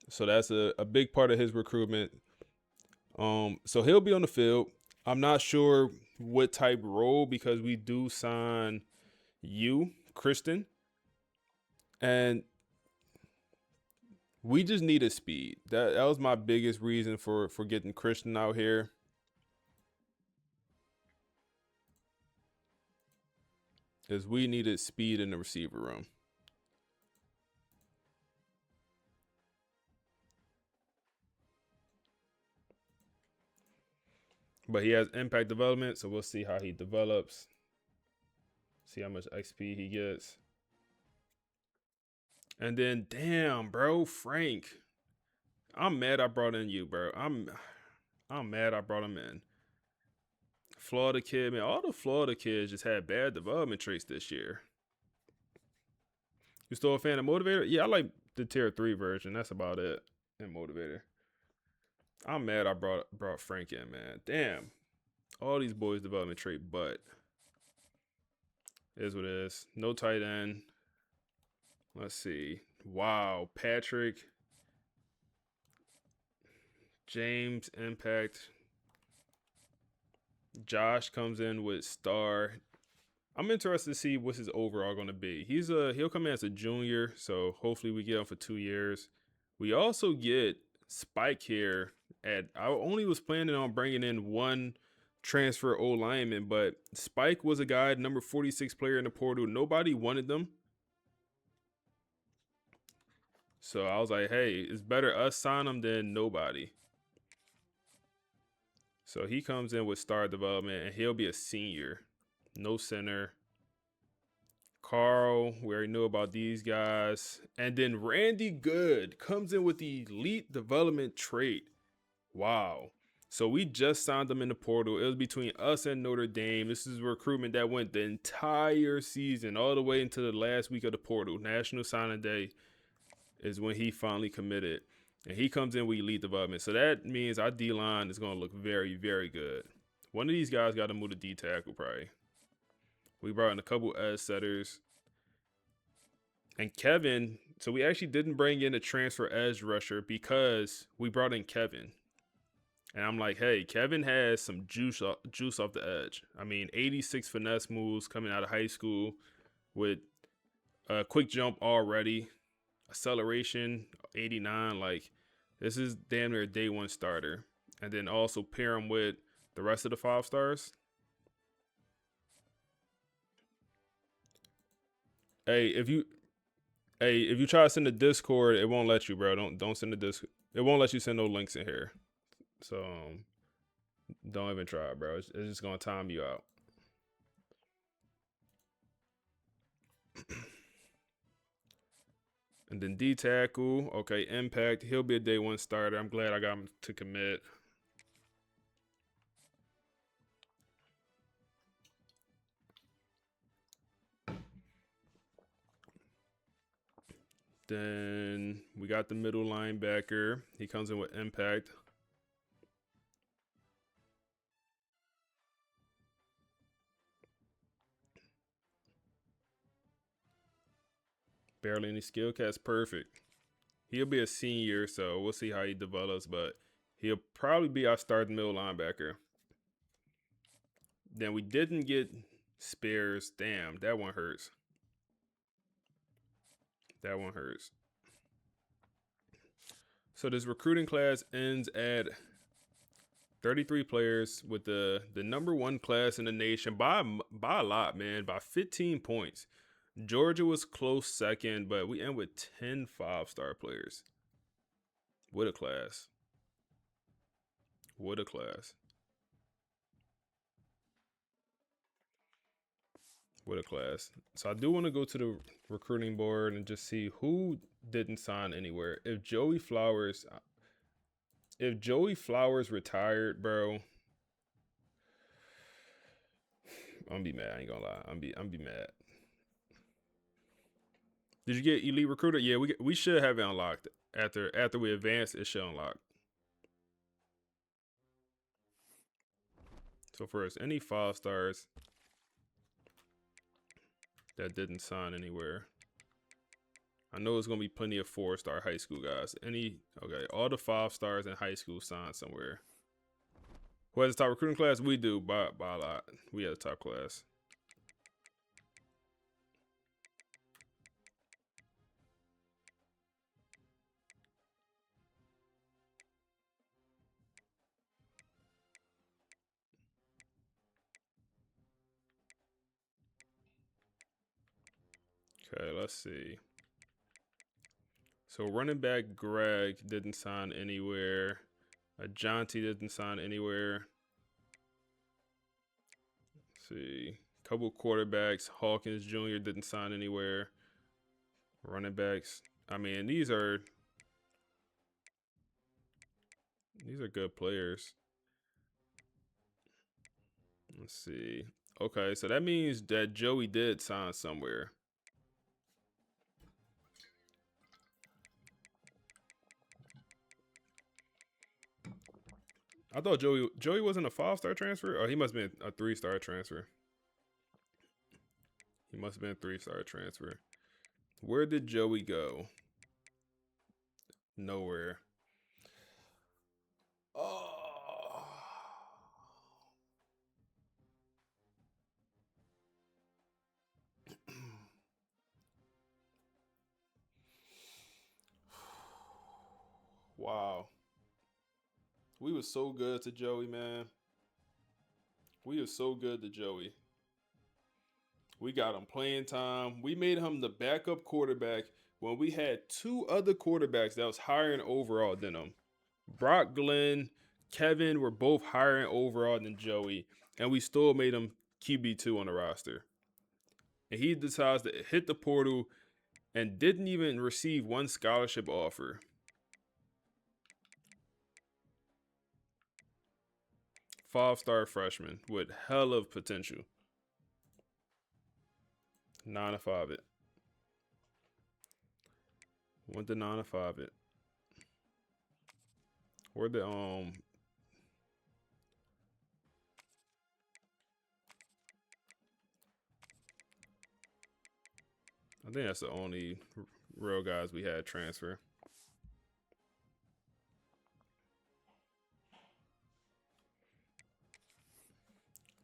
So that's a big part of his recruitment. So he'll be on the field. I'm not sure what type role, because we do sign Kristen. And we just needed speed. That was my biggest reason for getting Christian out here. Is we needed speed in the receiver room. But he has impact development, so we'll see how he develops. See how much XP he gets. And then, damn, bro, Frank. I'm mad I brought in you, bro. I'm mad I brought him in. Florida kid, man. All the Florida kids just had bad development traits this year. You still a fan of Motivator? Yeah, I like the Tier 3 version. That's about it in Motivator. I'm mad I brought Frank in, man. Damn. All these boys development trait, but is what it is. No tight end. Let's see. Wow. Patrick. James, impact. Josh comes in with star. I'm interested to see what's his overall going to be. He'll come in as a junior, so hopefully we get him for 2 years. We also get Spike here. I only was planning on bringing in one transfer O lineman, but Spike was a guy, number 46 player in the portal. Nobody wanted them. So I was like, hey, it's better us sign him than nobody. So he comes in with star development, and he'll be a senior. No center. Carl, we already knew about these guys. And then Randy Good comes in with the elite development trait. Wow. So we just signed him in the portal. It was between us and Notre Dame. This is recruitment that went the entire season, all the way into the last week of the portal. National Signing Day is when he finally committed. And he comes in with elite development. So that means our D-line is going to look very, very good. One of these guys got to move to D-tackle probably. We brought in a couple edge setters. And Kevin, so we actually didn't bring in a transfer edge rusher because we brought in Kevin. And I'm like, hey, Kevin has some juice off the edge. I mean, 86 finesse moves coming out of high school with a quick jump already, acceleration 89. Like, this is damn near a day one starter. And then also pair him with the rest of the 5 stars. Hey, if you try to send a Discord, it won't let you, bro. Don't send a Discord. It won't let you send no links in here. So don't even try, bro. It's just gonna time you out. And then D tackle, okay, impact. He'll be a day one starter. I'm glad I got him to commit. Then we got the middle linebacker. He comes in with impact. Barely any skill cast. Perfect. He'll be a senior, so we'll see how he develops, but he'll probably be our starting middle linebacker. Then we didn't get Spears. Damn, that one hurts. That one hurts. So this recruiting class ends at 33 players with the number 1 class in the nation by a lot, man, by 15 points. Georgia was close second, but we end with 10 5-star players. What a class. What a class. What a class. So I do want to go to the recruiting board and just see who didn't sign anywhere. If Joey Flowers retired, bro, I'm be mad. I ain't gonna lie. I'm be mad. Did you get elite recruiter? Yeah, we should have it unlocked after we advance. It should unlock. So first, any 5 stars that didn't sign anywhere. I know it's gonna be plenty of 4-star high school guys. Okay, all the 5 stars in high school signed somewhere. Who has the top recruiting class? We do by a lot. We have the top class. Okay, let's see. So running back Greg didn't sign anywhere. Ajanti didn't sign anywhere. Let's see. Couple quarterbacks. Hawkins Jr. didn't sign anywhere. Running backs. I mean, these are good players. Let's see. Okay, so that means that Joey did sign somewhere. I thought Joey wasn't a 5-star transfer. Oh, he must have been a 3-star transfer. He must have been a 3-star transfer. Where did Joey go? Nowhere. Oh. Wow. We were so good to Joey, man. We were so good to Joey. We got him playing time. We made him the backup quarterback when we had 2 other quarterbacks that was higher in overall than him. Brock Glenn, Kevin were both higher in overall than Joey, and we still made him QB2 on the roster. and he decides to hit the portal and didn't even receive one scholarship offer. Five-star freshman with hell of potential. 9 to 5 it. Went to 9 to 5 it. Where the I think that's the only real guys we had transfer.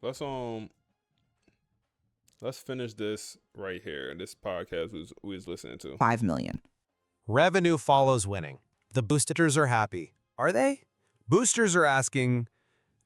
Let's finish this right here. This podcast we was listening to. 5 million. Revenue follows winning. The boosters are happy. Are they? Boosters are asking,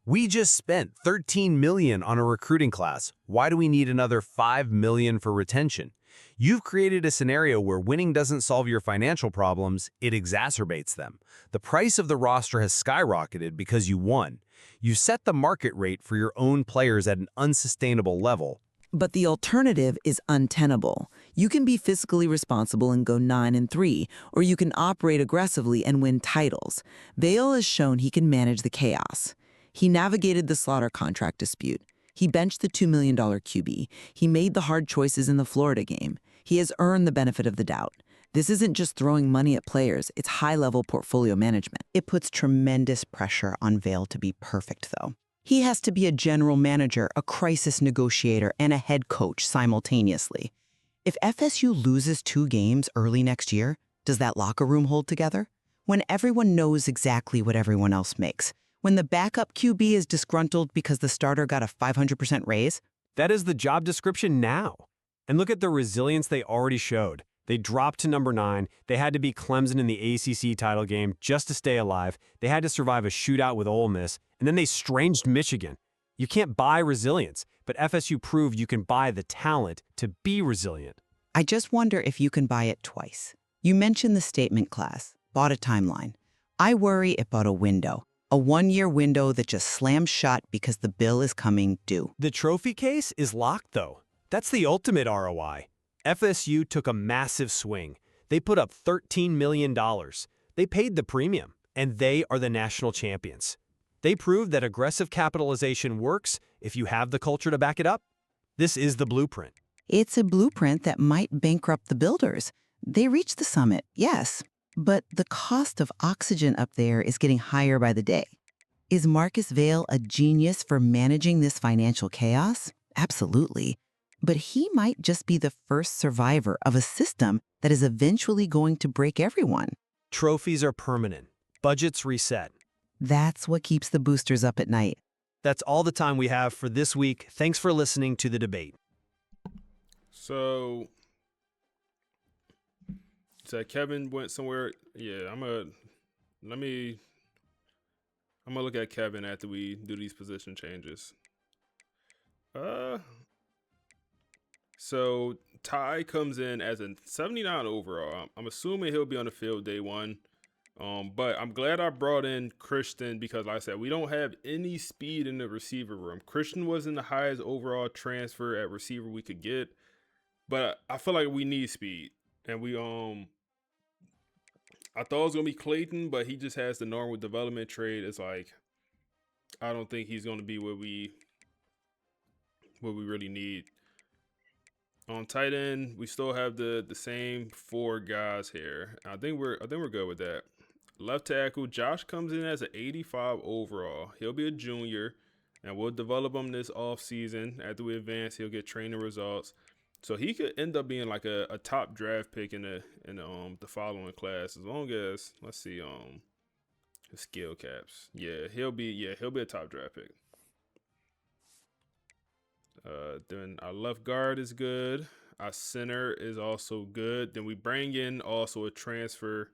we just spent $13 million on a recruiting class. Why do we need another $5 million for retention? You've created a scenario where winning doesn't solve your financial problems, it exacerbates them. The price of the roster has skyrocketed because you won. You set the market rate for your own players at an unsustainable level. But the alternative is untenable. You can be fiscally responsible and go 9-3, or you can operate aggressively and win titles. Vail has shown he can manage the chaos. He navigated the Slaughter contract dispute. He benched the $2 million QB. He made the hard choices in the Florida game. He has earned the benefit of the doubt. This isn't just throwing money at players, it's high-level portfolio management. It puts tremendous pressure on Vail to be perfect, though. He has to be a general manager, a crisis negotiator, and a head coach simultaneously. If FSU loses 2 games early next year, does that locker room hold together? When everyone knows exactly what everyone else makes, when the backup QB is disgruntled because the starter got a 500% raise? That is the job description now. And look at the resilience they already showed. They dropped to number 9. They had to beat Clemson in the ACC title game just to stay alive. They had to survive a shootout with Ole Miss, and then they stranged Michigan. You can't buy resilience, but FSU proved you can buy the talent to be resilient. I just wonder if you can buy it twice. You mentioned the statement class, bought a timeline. I worry it bought a window, a 1-year window that just slams shut because the bill is coming due. The trophy case is locked, though. That's the ultimate ROI. FSU took a massive swing. They put up $13 million. They paid the premium, and they are the national champions. They proved that aggressive capitalization works if you have the culture to back it up. This is the blueprint. It's a blueprint that might bankrupt the builders. They reached the summit, yes, but the cost of oxygen up there is getting higher by the day. Is Marcus Vail a genius for managing this financial chaos? Absolutely. But he might just be the first survivor of a system that is eventually going to break everyone. Trophies are permanent. Budgets reset. That's what keeps the boosters up at night. That's all the time we have for this week. Thanks for listening to the debate. So Kevin went somewhere. Yeah, I'm gonna look at Kevin after we do these position changes. So Ty comes in as a 79 overall. I'm assuming he'll be on the field day 1. But I'm glad I brought in Christian because, like I said, we don't have any speed in the receiver room. Christian wasn't the highest overall transfer at receiver we could get, but I feel like we need speed. And I thought it was gonna be Clayton, but he just has the normal development trade. It's like I don't think he's gonna be what we really need. On tight end, we still have the same 4 guys here. I think we're good with that. Left tackle, Josh comes in as an 85 overall. He'll be a junior, and we'll develop him this offseason. After we advance, he'll get training results. So he could end up being like a top draft pick in the following class, as long as, let's see, his skill caps. Yeah, he'll be a top draft pick. Then our left guard is good. Our center is also good. Then we bring in also a transfer.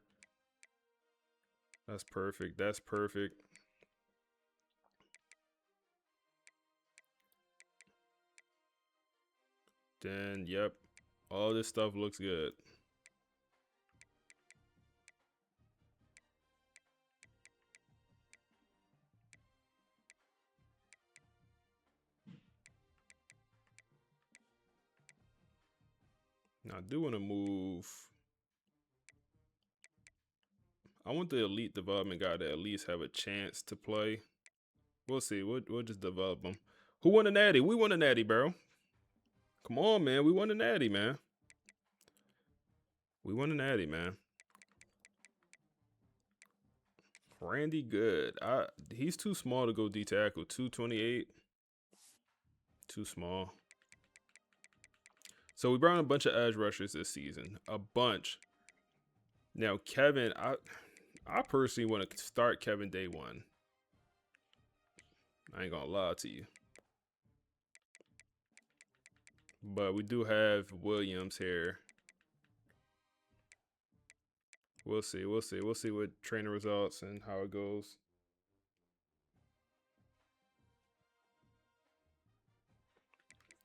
That's perfect. That's perfect. Then, yep, all this stuff looks good. Now, I do want to move. I want the elite development guy to at least have a chance to play. We'll see. We'll just develop him. Who won the natty? We won the natty, bro. Come on, man. We won the natty, man. We won the natty, man. Randy Good. He's too small to go D tackle. 228. Too small. So we brought in a bunch of edge rushers this season. A bunch. Now, Kevin, I personally want to start Kevin day one. I ain't gonna lie to you. But we do have Williams here. We'll see. We'll see. We'll see what training results and how it goes.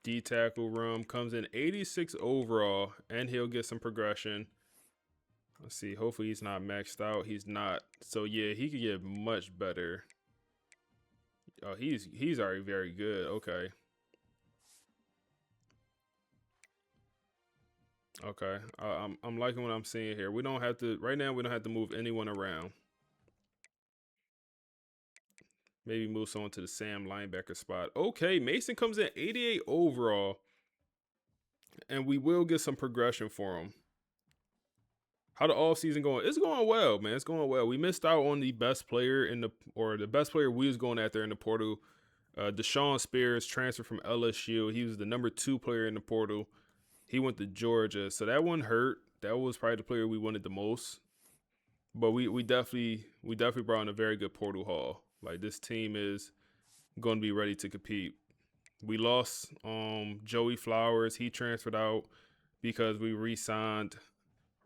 D tackle room comes in 86 overall, and he'll get some progression. Let's see. Hopefully he's not maxed out. He's not. So yeah, he could get much better. Oh, he's already very good. Okay. Okay. I'm liking what I'm seeing here. We don't have to right now. We don't have to move anyone around. Maybe move someone to the Sam linebacker spot. Okay, Mason comes in 88 overall, and we will get some progression for him. How the offseason going? It's going well, man. It's going well. We missed out on the best player the best player we was going after in the portal. Deshaun Spears transferred from LSU. He was the number 2 player in the portal. He went to Georgia, so that one hurt. That was probably the player we wanted the most. But we definitely brought in a very good portal haul. Like, this team is going to be ready to compete. We lost Joey Flowers. He transferred out because we re-signed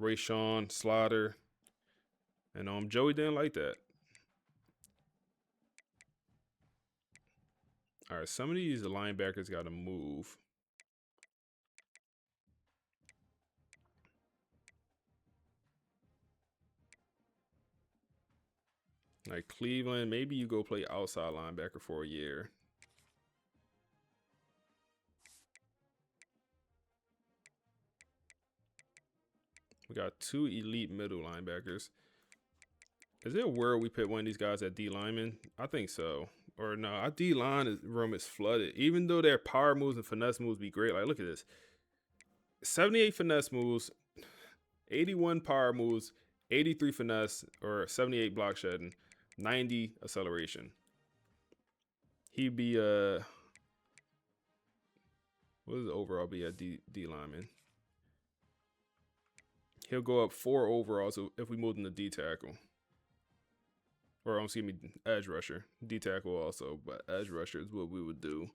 Rayshawn Slaughter. And Joey didn't like that. All right, some of these linebackers got to move. Like Cleveland, maybe you go play outside linebacker for a year. We got 2 elite middle linebackers. Is it a world we put one of these guys at D lineman? I think so. Or no, our D line room is flooded. Even though their power moves and finesse moves be great. Like, look at this. 78 finesse moves, 81 power moves, 83 finesse, or 78 block shedding, 90 acceleration. He'd be what does the overall be at D lineman? He'll go up 4 overall, so if we move him to D tackle. Or excuse me, edge rusher. D tackle also, but edge rusher is what we would do.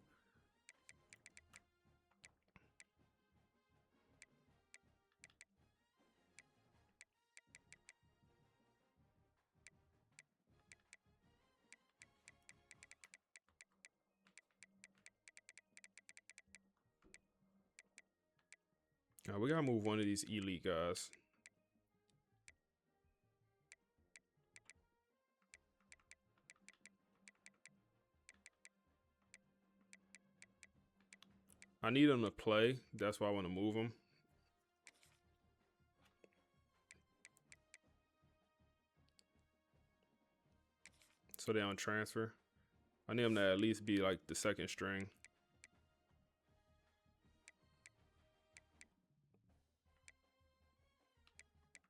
We gotta move one of these elite guys. I need him to play. That's why I want to move him. So they don't transfer. I need him to at least be like the second string.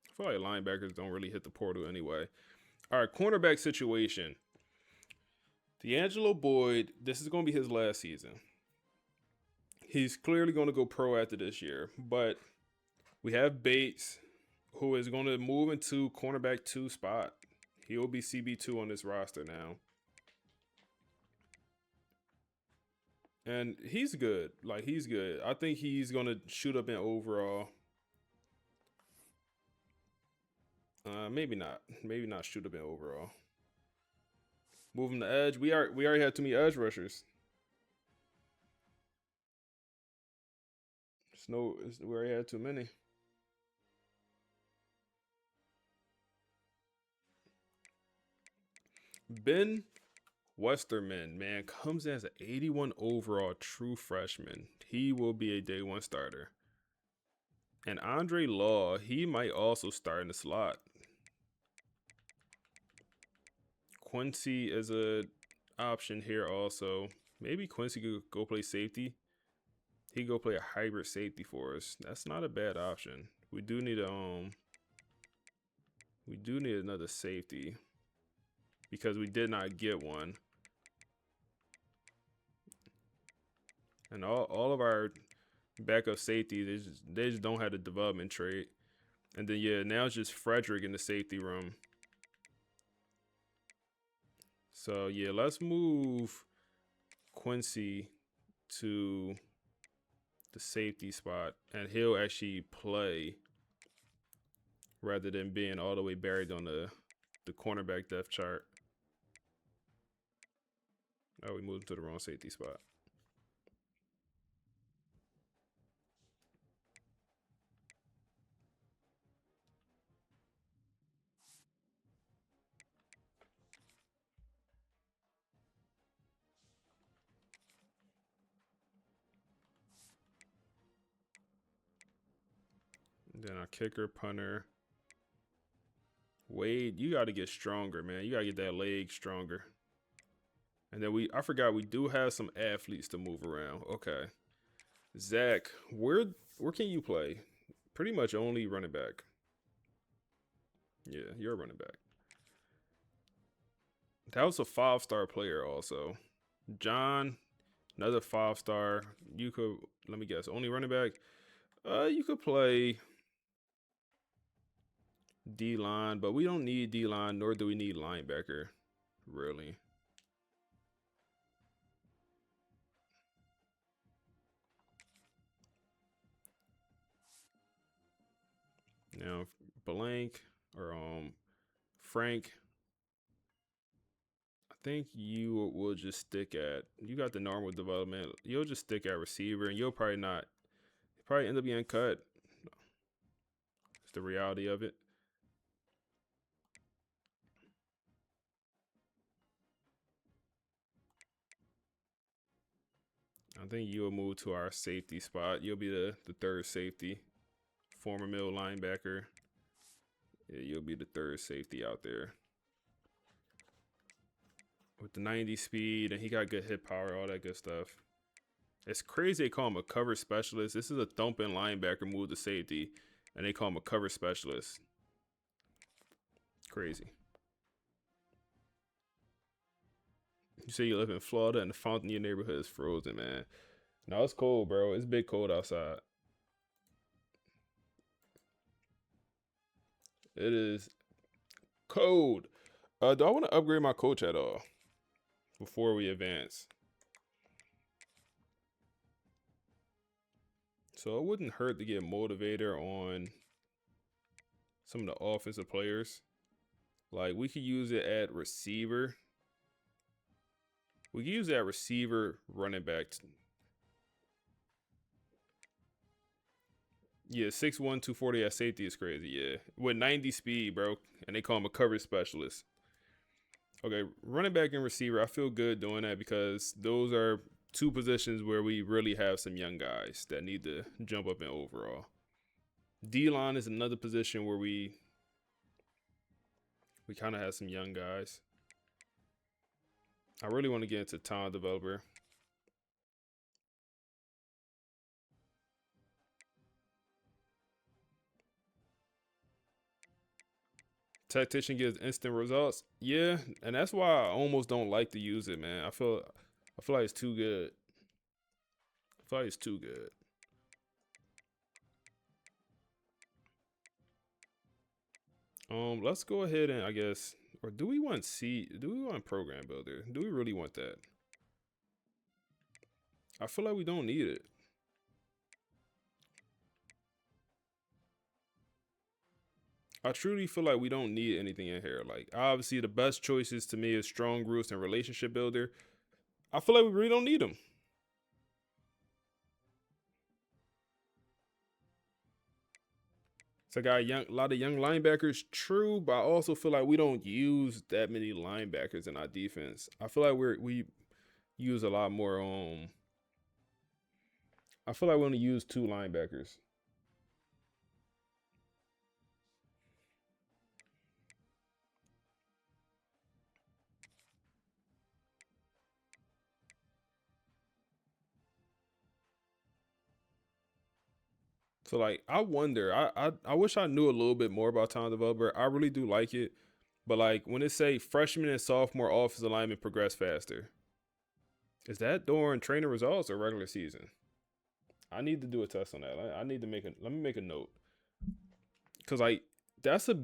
I feel like linebackers don't really hit the portal anyway. All right, cornerback situation. D'Angelo Boyd, this is going to be his last season. He's clearly going to go pro after this year, but we have Bates, who is going to move into cornerback 2 spot. He'll be CB2 on this roster now. And he's good. Like, he's good. I think he's going to shoot up in overall. Maybe not. Maybe not shoot up in overall. Move him to edge. We already have too many edge rushers. We already had too many. Ben Westerman, man, comes in as an 81 overall true freshman. He will be a day 1 starter. And Andre Law, he might also start in the slot. Quincy is a option here also. Maybe Quincy could go play safety. He could go play a hybrid safety for us. That's not a bad option. We do need another safety because we did not get one. And all of our backup safety, they just don't have the development trait. And then yeah, now it's just Frederick in the safety room. So yeah, let's move Quincy to the safety spot, and he'll actually play rather than being all the way buried on the cornerback depth chart. Oh, we moved to the wrong safety spot. Then our kicker, punter. Wade, you got to get stronger, man. You got to get that leg stronger. And then I forgot we do have some athletes to move around. Okay. Zach, where can you play? Pretty much only running back. Yeah, you're a running back. That was a 5-star player also. John, another 5-star. You could, let me guess, only running back. You could play D-line, but we don't need D-line, nor do we need linebacker, really. Now, Blank or Frank, I think you will just stick at, you got the normal development. You'll just stick at receiver, and you'll probably end up getting cut. It's the reality of it. I think you'll move to our safety spot. You'll be the third safety, former middle linebacker. Yeah, you'll be the third safety out there. With the 90 speed, and he got good hit power, all that good stuff. It's crazy they call him a cover specialist. This is a thumping linebacker move to safety, and they call him a cover specialist. Crazy. You say you live in Florida and the fountain in your neighborhood is frozen, man. No, it's cold, bro. It's big cold outside. It is cold. Do I want to upgrade my coach at all before we advance? So it wouldn't hurt to get motivator on some of the offensive players. Like, we could use it at receiver. We could use it at receiver, running back. Yeah, 6'1", 240 at safety is crazy, yeah. With 90 speed, bro. And they call him a coverage specialist. Okay, running back and receiver, I feel good doing that because those are two positions where we really have some young guys that need to jump up in overall. D-line is another position where we kind of have some young guys. I really want to get into talent developer. Tactician gives instant results. Yeah, and that's why I almost don't like to use it, man. I feel like it's too good. I feel like it's too good. Let's go ahead and I guess, or do we want program builder? Do we really want that? I feel like we don't need it. I truly feel like we don't need anything in here. Like, obviously, the best choices to me is strong roots and relationship builder. I feel like we really don't need them. So I got a lot of young linebackers, true, but I also feel like we don't use that many linebackers in our defense. I feel like we use a lot more. I feel like we only use 2 linebackers. So like, I wonder. I wish I knew a little bit more about talent developer. I really do like it, but like when it say freshman and sophomore offensive linemen progress faster, is that during training results or regular season? I need to do a test on that. I need to let me make a note, cause like that's a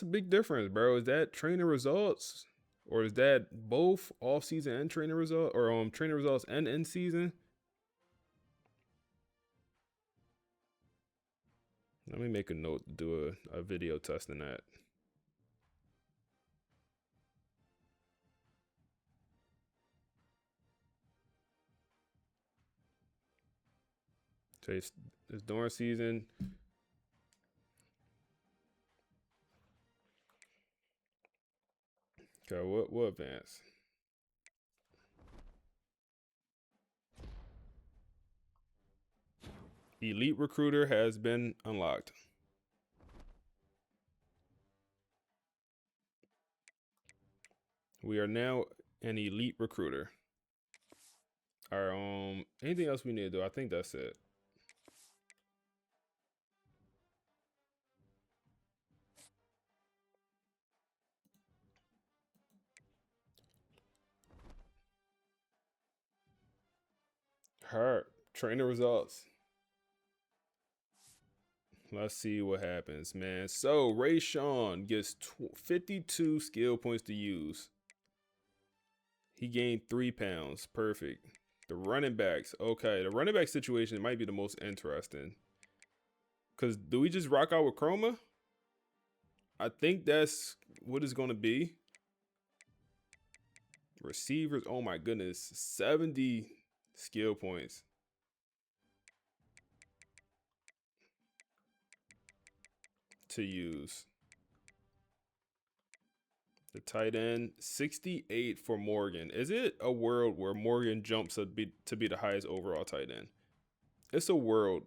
big difference, bro. Is that training results or is that both off season and training result or training results and in season? Let me make a note to do a video testing that. So it's during season. Okay, what advance? Elite Recruiter has been unlocked. We are now an Elite Recruiter. All right, anything else we need to do? I think that's it. Her trainer results. Let's see what happens, man. So Ray Sean gets 52 skill points to use. He gained 3 pounds. Perfect. The running backs. Okay, the running back situation might be the most interesting. Because do we just rock out with Chroma? I think that's what it's going to be. Receivers. Oh my goodness. 70 skill points. To use. The tight end, 68 for Morgan. Is it a world where Morgan jumps to be the highest overall tight end? It's a world.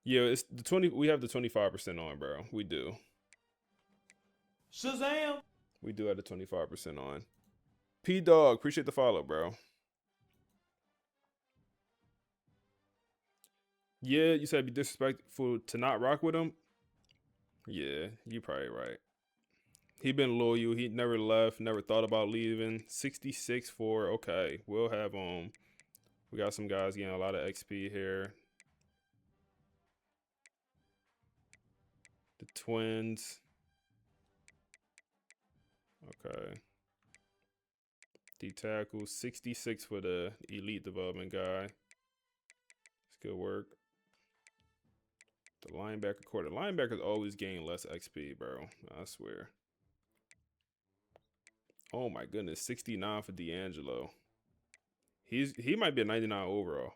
Yeah, it's the 20. We have the 25% on, bro. We do. Shazam! We do have the 25% on. P Dog, appreciate the follow, bro. Yeah, you said it'd be disrespectful to not rock with him. Yeah, you probably right. He been loyal. He never left. Never thought about leaving. 66 for okay. We'll have We got some guys getting a lot of XP here. The Twins. Okay. D tackle 66 for the elite development guy. It's good work. The linebacker core. The linebackers always gain less XP, bro. I swear. Oh my goodness, 69 for D'Angelo. He might be a 99 overall.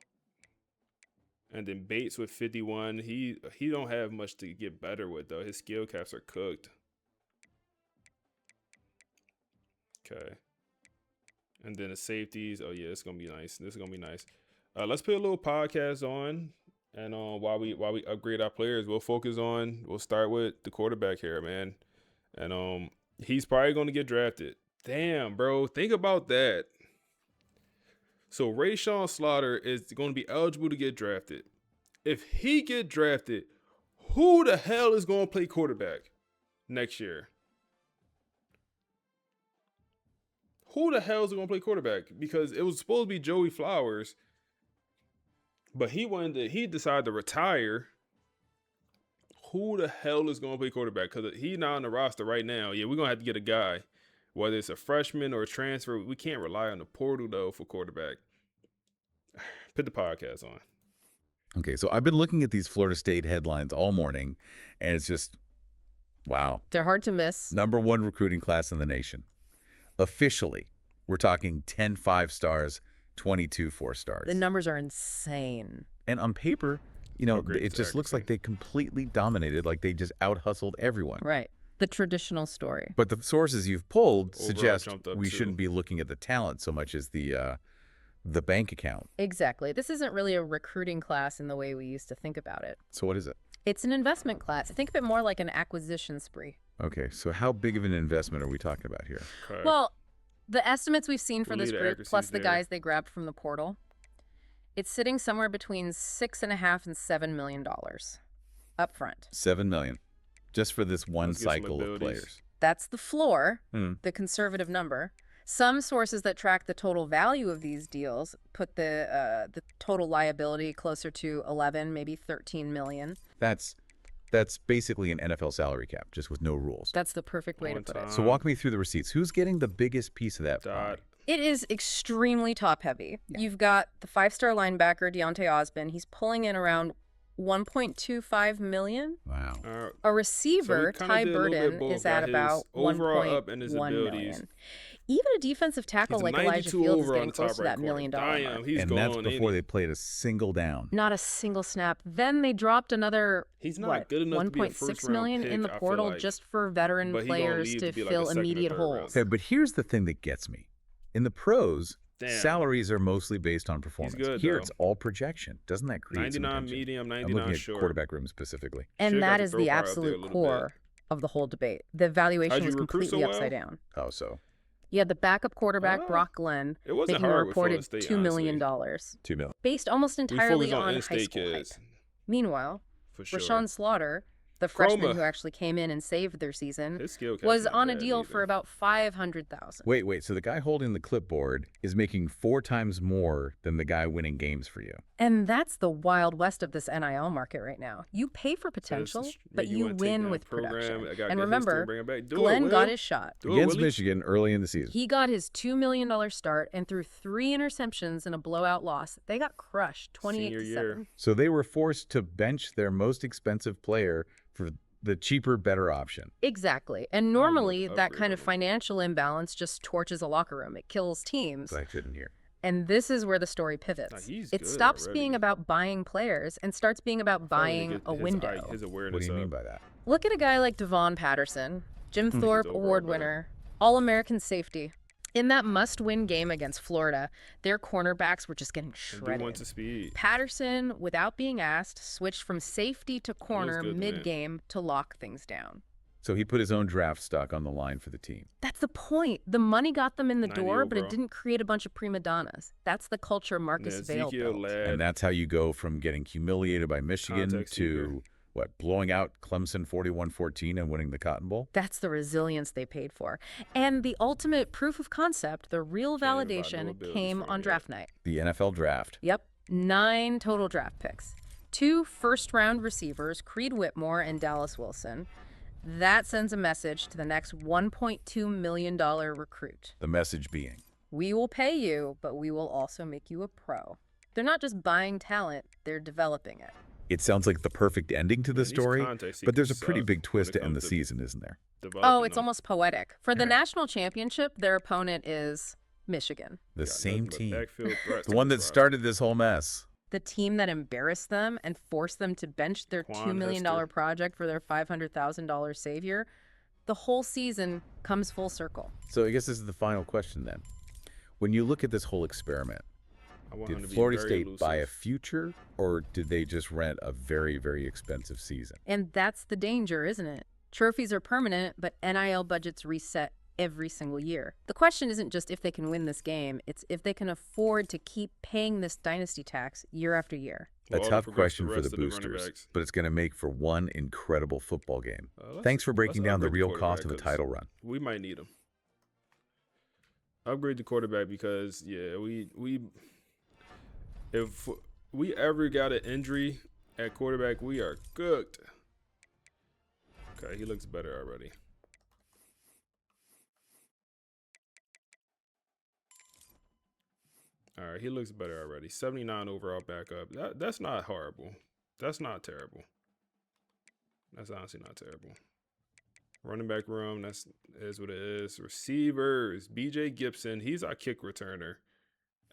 And then Bates with 51. He don't have much to get better with though. His skill caps are cooked. Okay. And then the safeties. Oh yeah, it's gonna be nice. This is gonna be nice. Let's put a little podcast on, and while we upgrade our players, we'll start with the quarterback here, man. And he's probably gonna get drafted. Damn, bro, think about that. So Rayshawn Slaughter is going to be eligible to get drafted. If he get drafted, who the hell is going to play quarterback next year? Who the hell is going to play quarterback? Because it was supposed to be Joey Flowers, but he decided to retire. Who the hell is going to play quarterback? Because he's not on the roster right now. Yeah, we're going to have to get a guy. Whether it's a freshman or a transfer, we can't rely on the portal, though, for quarterback. Put the podcast on. Okay, so I've been looking at these Florida State headlines all morning, and it's just, wow. They're hard to miss. #1 recruiting class in the nation. Officially, we're talking 10 5-stars, 22 4-stars. The numbers are insane. And on paper, it just looks like they completely dominated, like they just out-hustled everyone. Right. The traditional story. But the sources you've pulled suggest we too. shouldn't be looking at the talent so much as the bank account. Exactly. This isn't really a recruiting class in the way we used to think about it. So what is it? It's an investment class. Think of it more like an acquisition spree. Okay, so how big of an investment are we talking about here? Well, the estimates we've seen for this group, plus the there. guys they grabbed from the portal, It's sitting somewhere between $6.5 and $7 million up front. $7 million, just for this one Let's get some cycle of abilities. players. That's the floor, Hmm. the conservative number. Some sources that track the total value of these deals put the total liability closer to 11, maybe 13 million. That's basically an NFL salary cap, just with no rules. That's the perfect way to On put it. So walk me through the receipts. Who's getting the biggest piece of that pie? Dot. It is extremely top heavy. You've got the 5-star linebacker Deontay Osborne. He's pulling in around 1.25 million. Wow. A receiver, So we kinda Ty did a little bit Burden, both. is Got at his about overall up and 1.1 his abilities. million. Even a defensive tackle He's a like Elijah 92 Fields is over on getting the top close to right that $1 million corner. Damn, mark. he's And gone. that's ain't before he? they played a single down. Not a single snap. Then they dropped another, He's not good enough to be a 1.6 first-round million pick, in the I feel portal like. just for veteran But he gonna players leave to to be like a fill second or immediate third holes. round. Okay, but here's the thing that gets me. In the pros, Damn. salaries are mostly based on performance. good, Here, though. it's all projection. Doesn't that create some 99 tension? medium, I'm 99 looking at short. quarterback room specifically. And Should've got that the is throw the bar out there a absolute little core of the whole debate. The valuation How'd you was recruit so completely well? upside down. Oh, so You had the backup quarterback, Brock Glenn, It wasn't making a hard with Florida reported State, $2 million, honestly. $2 million. based almost We entirely focus on on high in-state school hype. kids, Meanwhile, for sure. Rashawn Slaughter, the freshman Chroma. who actually came in and saved their season, His skill cat's was not on a bad deal either. for about $500,000. Wait. So the guy holding the clipboard is making 4 times more than the guy winning games for you. And that's the wild west of this NIL market right now. You pay for So it's potential, just- but you you wanna take win down with program, production. I gotta And get history, remember, bring it back. Do it, Glenn got Will. his shot. Do it, Against Willie. Michigan early in the season. He got his $2 million start and threw 3 interceptions in a blowout loss. They got crushed, 28-7. So they were forced to bench their most expensive player for the cheaper, better option. Exactly. And normally that kind of financial imbalance just torches a locker room. It kills teams. I couldn't hear. And this is where the story pivots. he's It good stops already. being about buying players and starts being about buying a window. His awareness What do you mean up. by that? Look at a guy like Devon Patterson, Jim He's Thorpe overall Award better. winner, All-American safety. In that must-win game against Florida, their cornerbacks were just getting And do shredded. one to speed. Patterson, without being asked, switched from safety to corner good, man. mid-game to lock things down. So he put his own draft stock on the line for the team. That's the point. The money got them in the 90 door, but it overall. didn't create a bunch of prima donnas. That's the culture Marcus Vail Ezekiel built. Ladd. And that's how you go from getting humiliated by Michigan Context to, blowing out Clemson 41-14 and winning the Cotton Bowl? That's the resilience they paid for. And the ultimate proof of concept, the real Can't even buy no validation, abilities came for him on yet. draft night. The NFL draft. Yep, 9 total draft picks. 2 first-round receivers, Creed Whitmore and Dallas Wilson. That sends a message to the next $1.2 million recruit. The message being. We will pay you, but we will also make you a pro. They're not just buying talent, they're developing it. It sounds like the perfect ending to the these story, context but there's a sequences pretty suck big when twist it to end the comes to season, isn't there? Oh, it's almost poetic. For the national championship, their opponent is Michigan. The same but team. backfield threats The one on that this started this whole mess. The team that embarrassed them and forced them to bench their $2 Quan million Hester. project for their $500,000 savior. The whole season comes full circle. So I guess this is the final question then. When you look at this whole experiment, I want him did to be Florida very State buy a elusive. future, or did they just rent a very, very expensive season? And that's the danger, isn't it? Trophies are permanent, but NIL budgets reset every single year. The question isn't just if they can win this game, it's if they can afford to keep paying this dynasty tax year after year. A Well, tough progress question for rest the of running boosters, backs. but it's going to make for one incredible football game. Let's- Thanks for breaking let's down the upgrade real cost of a quarterback, 'cause title run. We might need him. Upgrade the quarterback because if we ever got an injury at quarterback, we are cooked. Okay, he looks better already. All right, he looks better already. 79 overall backup. That's not horrible. That's not terrible. That's honestly not terrible. Running back room, that's is what it is. Receivers, BJ Gibson, he's our kick returner.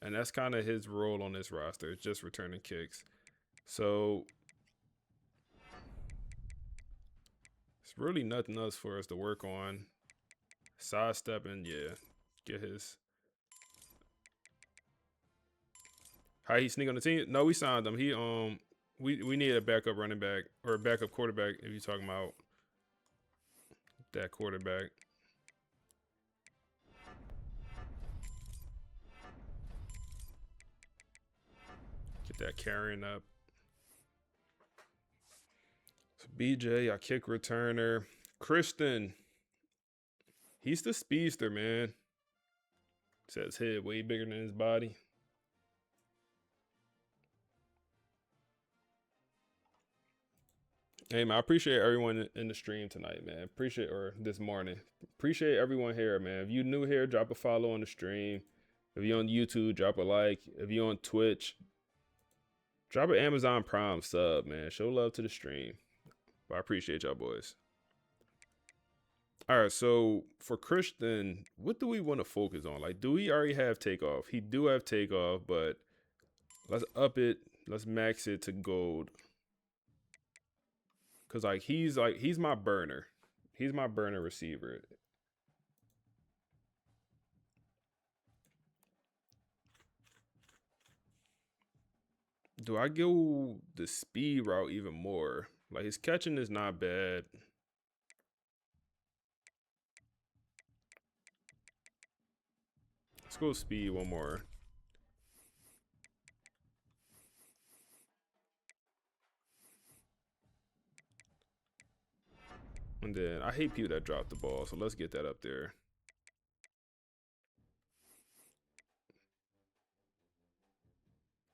And that's kind of his role on this roster, just returning kicks. So it's really nothing else for us to work on. Sidestepping, yeah. Get his. How he sneak on the team? No, we signed him. He we need a backup running back or a backup quarterback if you're talking about that quarterback. that carrying up. So BJ, our kick returner. Kristen. He's the speedster, man. Says head way bigger than his body. Hey man, I appreciate everyone in the stream tonight, man. Or this morning. Appreciate everyone here, man. If you new here, drop a follow on the stream. If you're on YouTube, drop a like. If you're on Twitch, drop an Amazon Prime sub, man. Show love to the stream. But I appreciate y'all boys. All right, so for Christian, what do we want to focus on? Like, do we already have takeoff? He do have takeoff, but let's up it. Let's max it to gold. Cause he's my burner. He's my burner receiver. Do I go the speed route even more? Like his catching is not bad. Let's go speed one more. And then I hate people that drop the ball, so let's get that up there.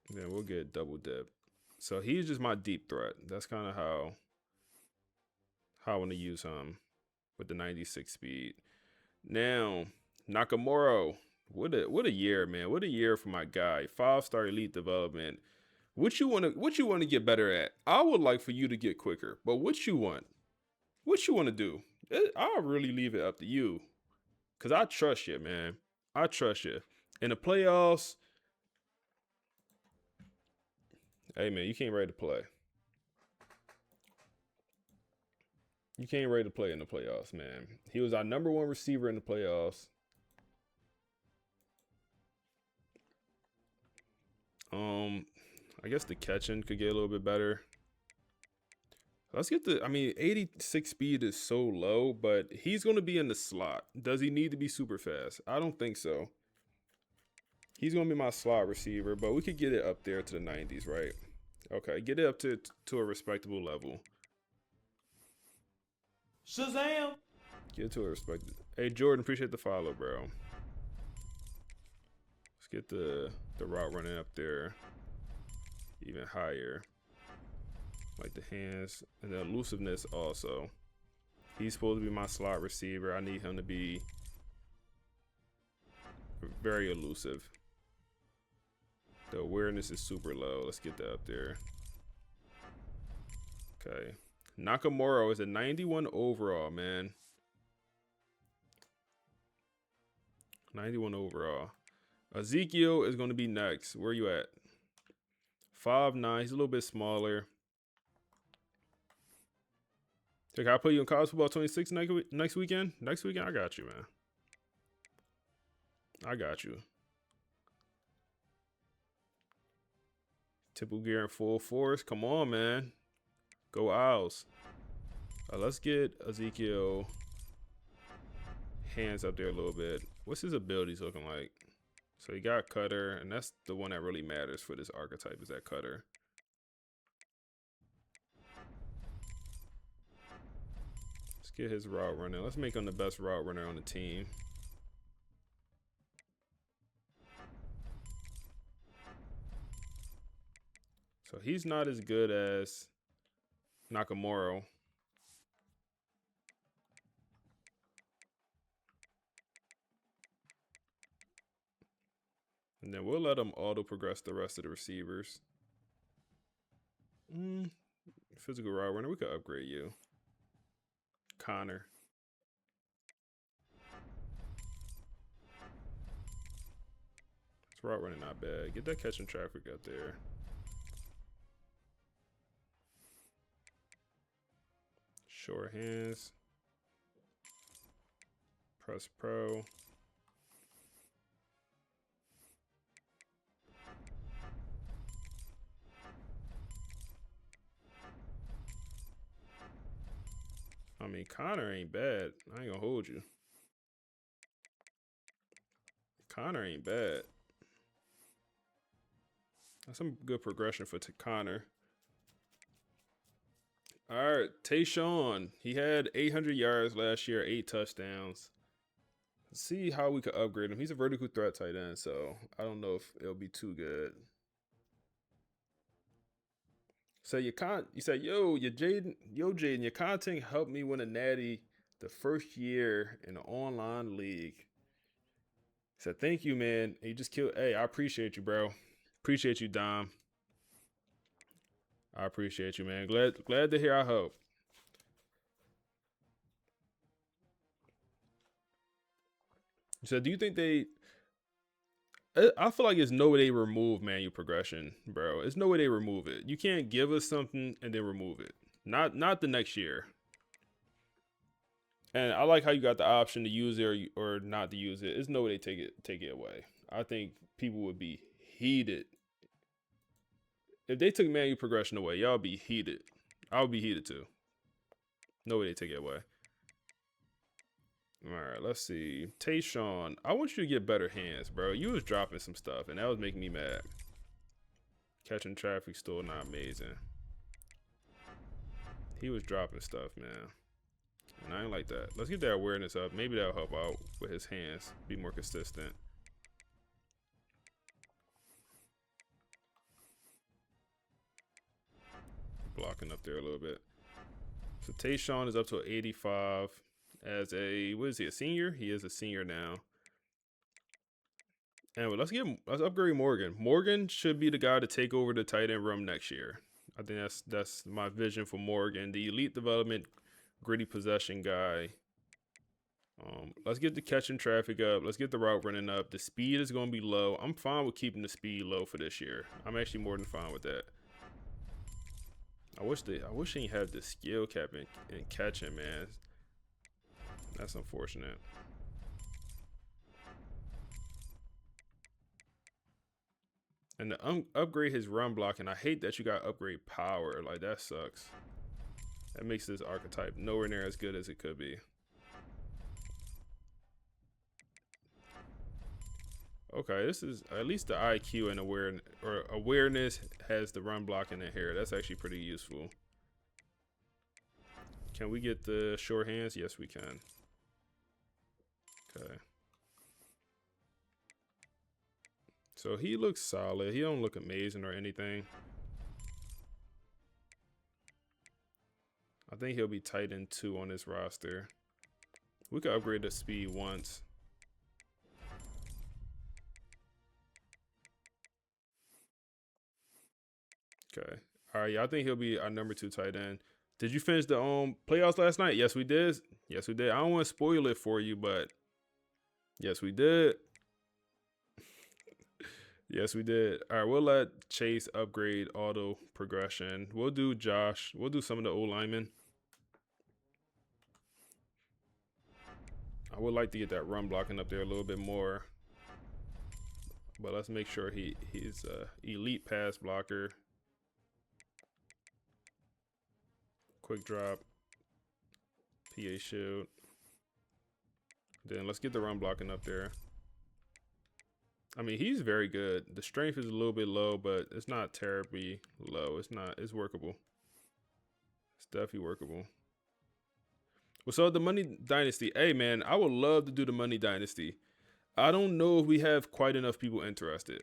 And then we'll get double dip. So he's just my deep threat. That's kind of how I want to use him with the 96 speed. Now, Nakamura. What a year, man. What a year for my guy. 5-star elite development. What you want to get better at? I would like for you to get quicker, but what you want to do? I'll really leave it up to you. Cause I trust you, man. I trust you. In the playoffs, hey man, you can't ready to play. You can't ready to play in the playoffs, man. He was our #1 receiver in the playoffs. I guess the catching could get a little bit better. Let's get 86 speed is so low, but he's going to be in the slot. Does he need to be super fast? I don't think so. He's going to be my slot receiver, but we could get it up there to the 90s, right? Okay, get it up to a respectable level. Shazam! Get it to a respectable. Hey, Jordan, appreciate the follow, bro. Let's get the route running up there even higher. Like the hands and the elusiveness also. He's supposed to be my slot receiver. I need him to be very elusive. The awareness is super low. Let's get that up there. Okay. Nakamura is a 91 overall, man. 91 overall. Ezekiel is going to be next. Where are you at? 5'9". He's a little bit smaller. Hey, can I play you in college football 26 next weekend? Next weekend, I got you, man. I got you. Tipple gear in full force. Come on, man. Go Owls. Let's get Ezekiel hands up there a little bit. What's his abilities looking like? So he got cutter, and that's the one that really matters for this archetype is that cutter. Let's get his route running. Let's make him the best route runner on the team. So he's not as good as Nakamura. And then we'll let him auto progress the rest of the receivers. Physical route runner, we could upgrade you. Connor. This route running not bad. Get that catching traffic up there. Short hands. Press pro. I mean, Connor ain't bad. I ain't gonna hold you. Connor ain't bad. That's some good progression for Connor. All right, Tayshawn. He had 800 yards last year, 8 touchdowns. Let's see how we could upgrade him. He's a vertical threat tight end, so I don't know if it'll be too good. So you said, Jaden, your content helped me win a natty the first year in an online league. He said, thank you, man. And you just killed. Hey, I appreciate you, bro. Appreciate you, Dom. I appreciate you, man. Glad to hear I help. So do you think I feel like there's no way they remove manual progression, bro. There's no way they remove it. You can't give us something and then remove it. Not the next year. And I like how you got the option to use it or not to use it. There's no way they take it away. I think people would be heated. If they took manual progression away, y'all be heated. I would be heated too. No way they take it away. All right, let's see. Tayshawn, I want you to get better hands, bro. You was dropping some stuff, and that was making me mad. Catching traffic still not amazing. He was dropping stuff, man. And I ain't like that. Let's get that awareness up. Maybe that'll help out with his hands. Be more consistent. Blocking up there a little bit. So Tayshawn is up to 85 as what is he, a senior? He is a senior now. And let's upgrade Morgan. Morgan should be the guy to take over the tight end room next year. I think that's my vision for Morgan, the elite development, gritty possession guy. Let's get the catching traffic up. Let's get the route running up. The speed is going to be low. I'm fine with keeping the speed low for this year. I'm actually more than fine with that. I wish they had the skill cap in catching, man. That's unfortunate. And to upgrade his run blocking, I hate that you got to upgrade power. Like, that sucks. That makes this archetype nowhere near as good as it could be. Okay, this is at least the IQ and awareness has the run blocking in here. That's actually pretty useful. Can we get the short hands? Yes, we can. Okay. So he looks solid. He don't look amazing or anything. I think he'll be tight end 2 on this roster. We could upgrade the speed once. Okay. All right. Yeah, I think he'll be our number 2 tight end. Did you finish the playoffs last night? Yes, we did. Yes, we did. I don't want to spoil it for you, but yes, we did. Yes, we did. All right, we'll let Chase upgrade auto progression. We'll do Josh. We'll do some of the old linemen. I would like to get that run blocking up there a little bit more. But let's make sure he's elite pass blocker. Quick drop. PA shield. Then let's get the run blocking up there. I mean, he's very good. The strength is a little bit low, but it's not terribly low. It's workable. It's definitely workable. Well, so the Money Dynasty. Hey, man, I would love to do the Money Dynasty. I don't know if we have quite enough people interested.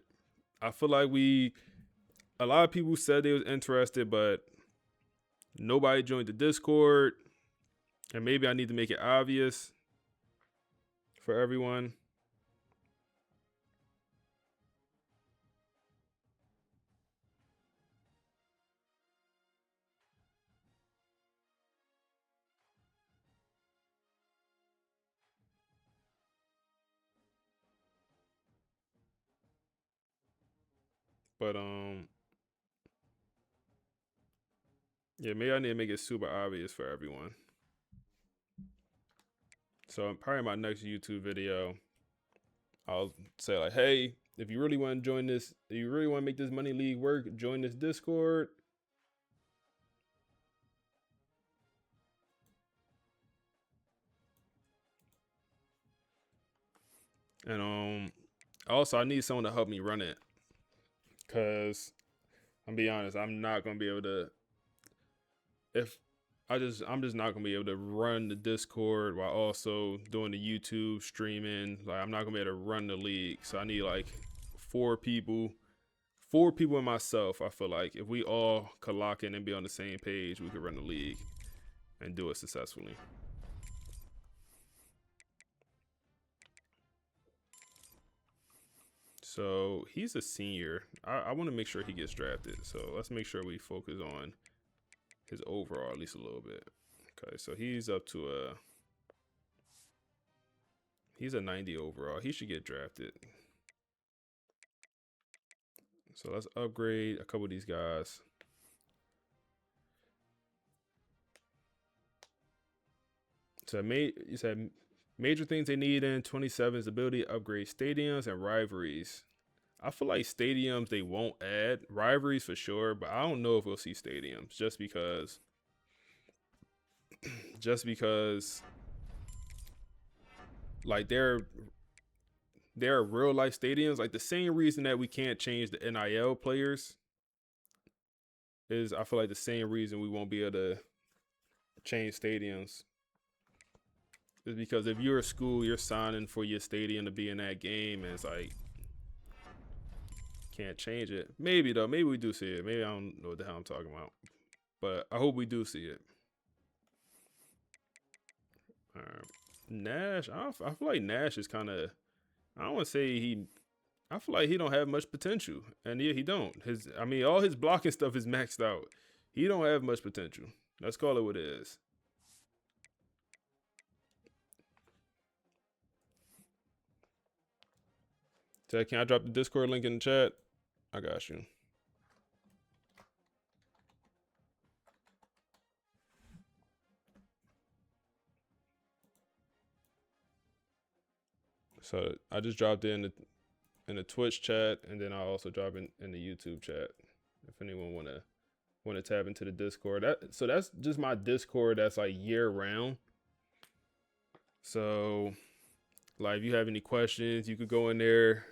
I feel like a lot of people said they was interested, but nobody joined the Discord. And maybe I need to make it obvious for everyone. But yeah, maybe I need to make it super obvious for everyone. So probably my next YouTube video, I'll say like, hey, if you really want to join this, if you really want to make this money league work, join this Discord. And also I need someone to help me run it. Cause I'm be honest, I'm not gonna be able to. If I'm just not gonna be able to run the Discord while also doing the YouTube streaming. Like I'm not gonna be able to run the league. So I need like 4 people. 4 people and myself. I feel like if we all could lock in and be on the same page, we could run the league and do it successfully. So he's a senior. I want to make sure he gets drafted. So let's make sure we focus on his overall at least a little bit. Okay, so he's up to he's a 90 overall. He should get drafted. So let's upgrade a couple of these guys. So you said major things they need in 27 is ability to upgrade stadiums and rivalries. I feel like stadiums they won't add, rivalries for sure, but I don't know if we'll see stadiums just because like they're real life stadiums. Like the same reason that we can't change the NIL players is I feel like the same reason we won't be able to change stadiums is because if you're a school, you're signing for your stadium to be in that game, and it's like can't change it. Maybe though, maybe we do see it. Maybe I don't know what the hell I'm talking about, but I hope we do see it. Nash, I feel like Nash is kind of. I don't want to say he. I feel like he don't have much potential, and yeah, he don't. All his blocking stuff is maxed out. He don't have much potential. Let's call it what it is. So can I drop the Discord link in the chat? I got you. So I just dropped it in the Twitch chat, and then I'll also drop in the YouTube chat if anyone wanna tap into the Discord. So that's just my Discord that's like year round. So like if you have any questions, you could go in there.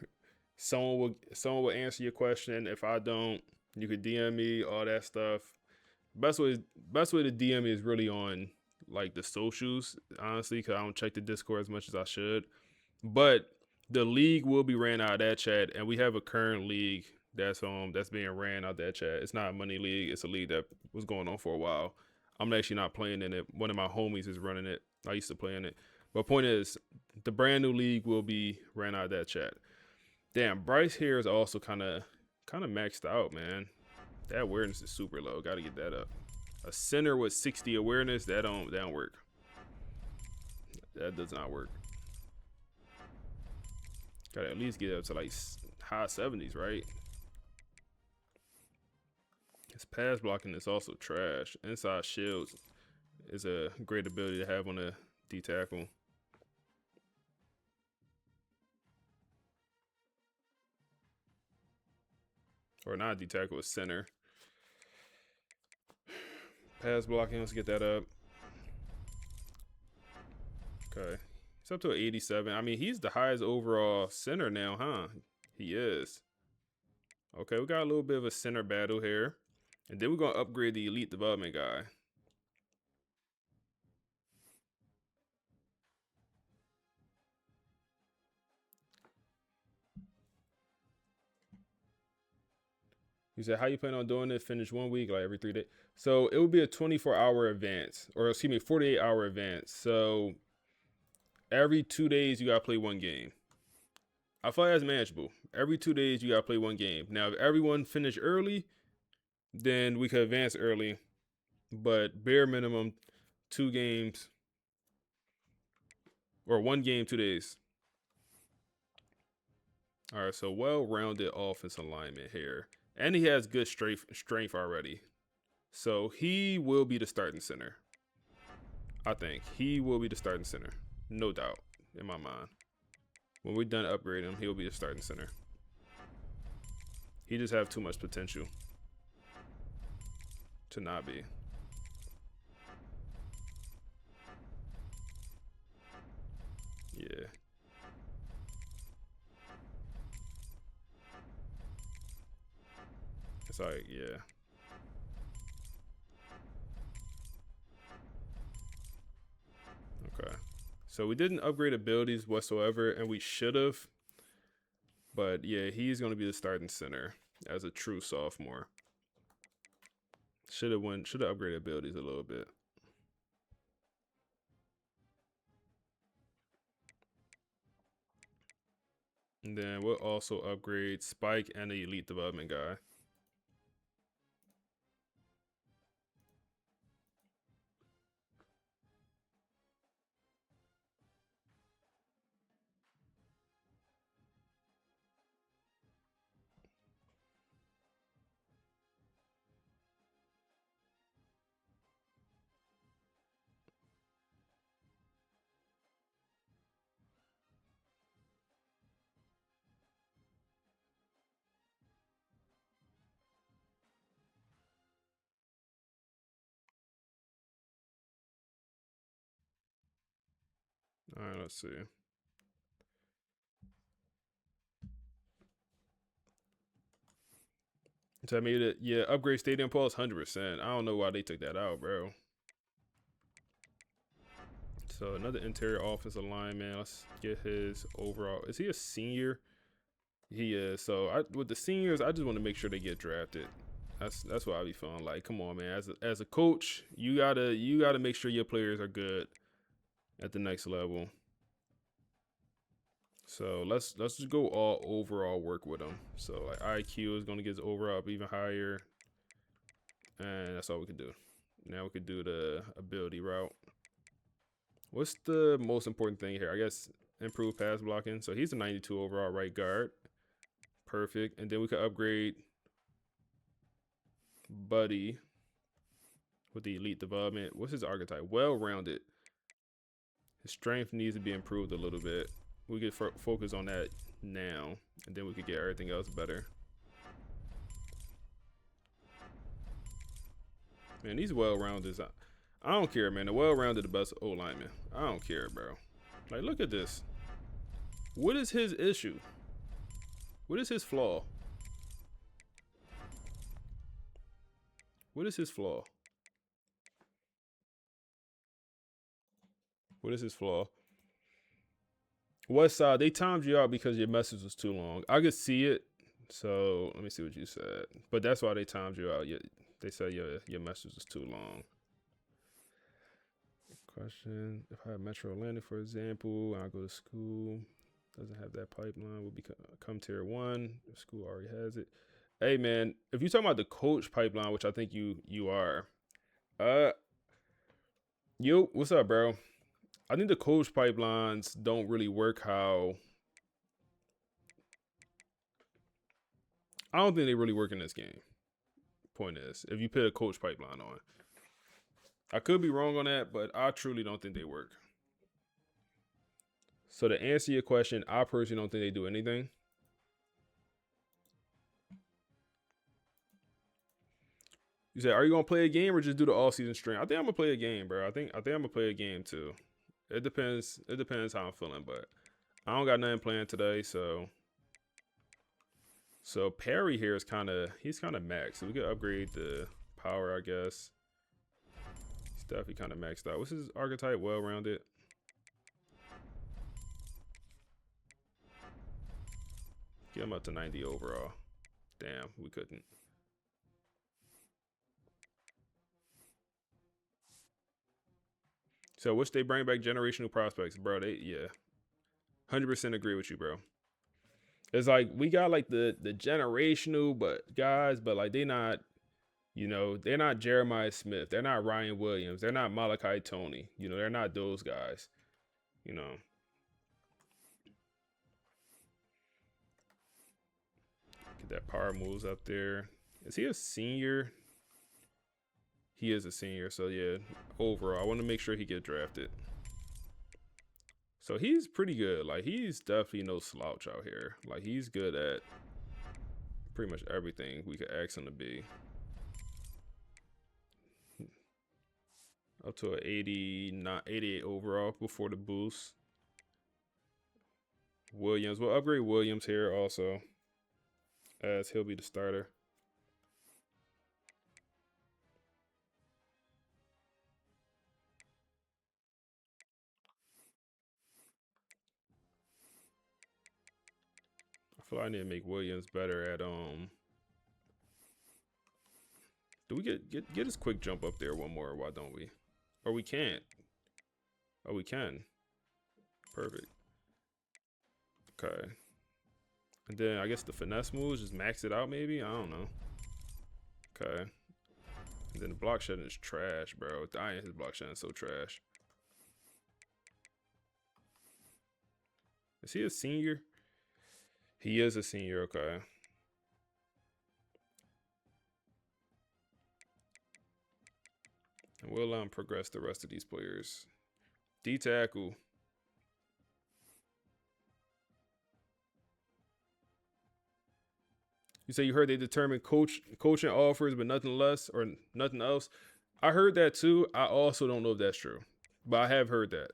Someone will answer your question. If I don't, you could DM me, all that stuff. Best way to DM me is really on like the socials, honestly, because I don't check the Discord as much as I should. But the league will be ran out of that chat, and we have a current league that's being ran out that chat. It's not a money league; it's a league that was going on for a while. I'm actually not playing in it. One of my homies is running it. I used to play in it. But point is, the brand new league will be ran out of that chat. Damn, Bryce here is also kind of maxed out, man. That awareness is super low. Got to get that up. A center with 60 awareness, that don't work. That does not work. Got to at least get up to like high 70s, right? His pass blocking is also trash. Inside shields is a great ability to have on a D tackle. Or not D tackle, a center. Pass blocking, let's get that up. Okay. He's up to an 87. I mean, he's the highest overall center now, huh? He is. Okay, we got a little bit of a center battle here. And then we're going to upgrade the elite development guy. He said, how you plan on doing it? Finish 1 week, like every 3 days. So it would be a 24-hour advance, or excuse me, 48-hour advance. So every 2 days, you got to play 1 game. I feel like that's manageable. Every 2 days, you got to play 1 game. Now, if everyone finished early, then we could advance early. But bare minimum, 2 games, or 1 game, 2 days. All right, so well-rounded offensive alignment here. And he has good strength already. So he will be the starting center. I think. He will be the starting center. No doubt, in my mind. When we're done upgrading him, he'll be the starting center. He just have too much potential to not be. Yeah. It's like, yeah. Okay. So we didn't upgrade abilities whatsoever, and we should have. But yeah, he's going to be the starting center as a true sophomore. Should have upgraded abilities a little bit. And then we'll also upgrade Spike and the elite development guy. All right, let's see. Tell me that, yeah, upgrade stadium pulse 100%. I don't know why they took that out, bro. So another interior offensive lineman. Let's get his overall. Is he a senior? He is. So with the seniors, I just want to make sure they get drafted. That's what I be feeling like. Come on, man. As a coach, you gotta make sure your players are good at the next level. So let's just go all overall work with him. So like IQ is gonna get his overall up even higher, and that's all we can do. Now we could do the ability route. What's the most important thing here? I guess improve pass blocking. So he's a 92 overall right guard. Perfect. And then we could upgrade Buddy with the elite development. What's his archetype? Well-rounded. His strength needs to be improved a little bit. We could focus on that now, and then we could get everything else better. Man, these well-rounded, I don't care, man. The well-rounded, the best O-lineman. I don't care, bro. Like, look at this. What is his issue? What is his flaw? What is his flaw? What is his flaw? West Side, they timed you out because your message was too long. I could see it. So let me see what you said. But that's why they timed you out. They said your message was too long. Question: if I have Metro Atlanta, for example, and I go to school, doesn't have that pipeline, will become tier 1. The school already has it. Hey man, if you're talking about the coach pipeline, which I think you are, yo, what's up, bro? I think the coach pipelines don't really work how. I don't think they really work in this game. Point is, if you put a coach pipeline on, I could be wrong on that, but I truly don't think they work. So to answer your question, I personally don't think they do anything. You said, are you gonna play a game or just do the all-season stream? I think I'm gonna play a game, bro. I think I'm gonna play a game too. It depends. It depends how I'm feeling, but I don't got nothing planned today, so. So Perry here is he's kind of maxed. So we could upgrade the power, I guess. He's definitely kind of maxed out. What's his archetype? Well-rounded. Get him up to 90 overall. Damn, we couldn't. So which they bring back generational prospects, bro. 100% agree with you, bro. It's like we got like the generational guys, but like they're not Jeremiah Smith. They're not Ryan Williams. They're not Malachi Tony. They're not those guys. Get that power moves up there. Is he a senior? He is a senior, so yeah, overall, I want to make sure he gets drafted. So he's pretty good. Like, he's definitely no slouch out here. Like, he's good at pretty much everything we could ask him to be. Up to an 88 overall before the boost. Williams, we'll upgrade Williams here also, as he'll be the starter. feel like I need to make Williams better at Do we get his quick jump up there one more? Why don't we? Or we can't. Oh, we can. Perfect. Okay. And then I guess the finesse moves, just max it out maybe? I don't know. Okay. And then the block shedding is trash, bro. Dying his block shedding is so trash. Is he a senior? He is a senior, okay. And we'll let him progress the rest of these players. D tackle. You say you heard they determined coaching offers, but nothing less or nothing else. I heard that too. I also don't know if that's true, but I have heard that.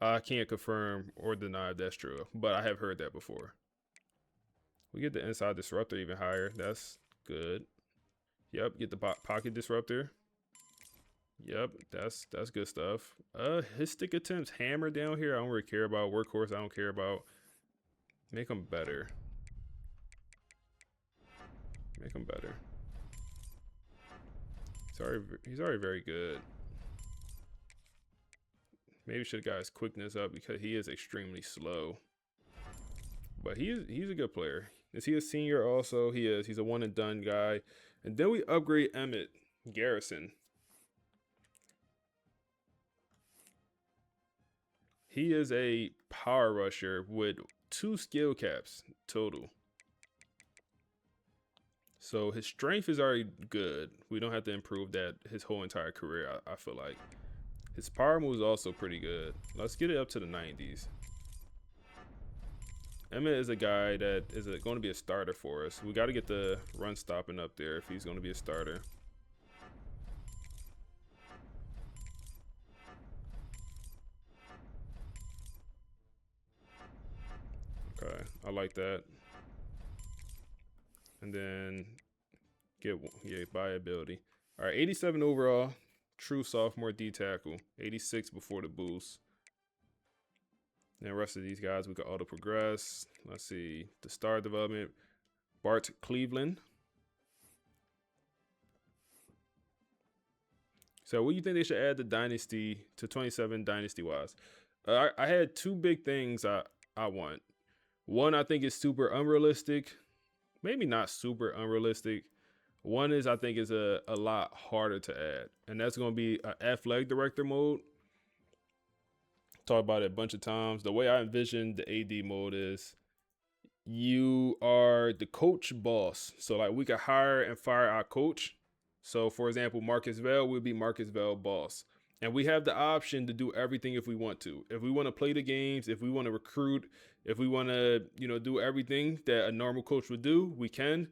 I can't confirm or deny if that's true, but I have heard that before. We get the inside disruptor even higher. That's good. Yep, get the pocket disruptor. Yep, that's good stuff. His stick attempts hammer down here. I don't really care about workhorse. I don't care about. Make him better. Make him better. He's already very good. Maybe should have got his quickness up because he is extremely slow. But he's a good player. Is he a senior also? He is. He's a one and done guy. And then we upgrade Emmett Garrison. He is a power rusher with 2 skill caps total. So his strength is already good. We don't have to improve that his whole entire career, I feel like. His power move is also pretty good. Let's get it up to the 90s. Emmett is a guy that is going to be a starter for us. We got to get the run stopping up there if he's going to be a starter. Okay, I like that. And then buy ability. All right, 87 overall, true sophomore D tackle. 86 before the boost. And the rest of these guys we can auto progress. Let's see, the star development, Bart Cleveland. So what do you think they should add the Dynasty to 27 Dynasty wise? I had 2 big things I want. One I think is super unrealistic. Maybe not super unrealistic. One is I think is a lot harder to add. And that's going to be an athletic director mode. Talked about it a bunch of times. The way I envision the AD mode is you are the coach boss. So like we could hire and fire our coach. So for example, Marcus Vale would be Marcus Vale boss. And we have the option to do everything if we want to. If we want to play the games, if we want to recruit, if we want to, do everything that a normal coach would do, we can.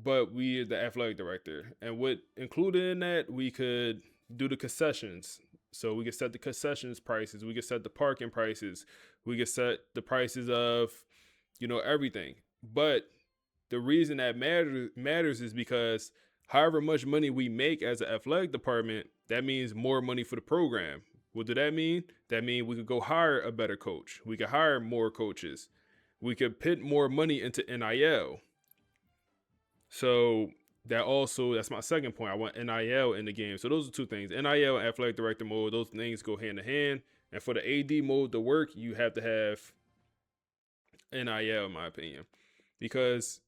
But we are the athletic director. And what included in that, we could do the concessions. So we could set the concessions prices. We could set the parking prices. We could set the prices of, everything. But the reason that matters is because however much money we make as an athletic department, that means more money for the program. What did that mean? That means we could go hire a better coach. We could hire more coaches. We could put more money into NIL. So that's my second point. I want NIL in the game. So those are 2 things. NIL and athletic director mode, those things go hand in hand. And for the AD mode to work, you have to have NIL, in my opinion. Because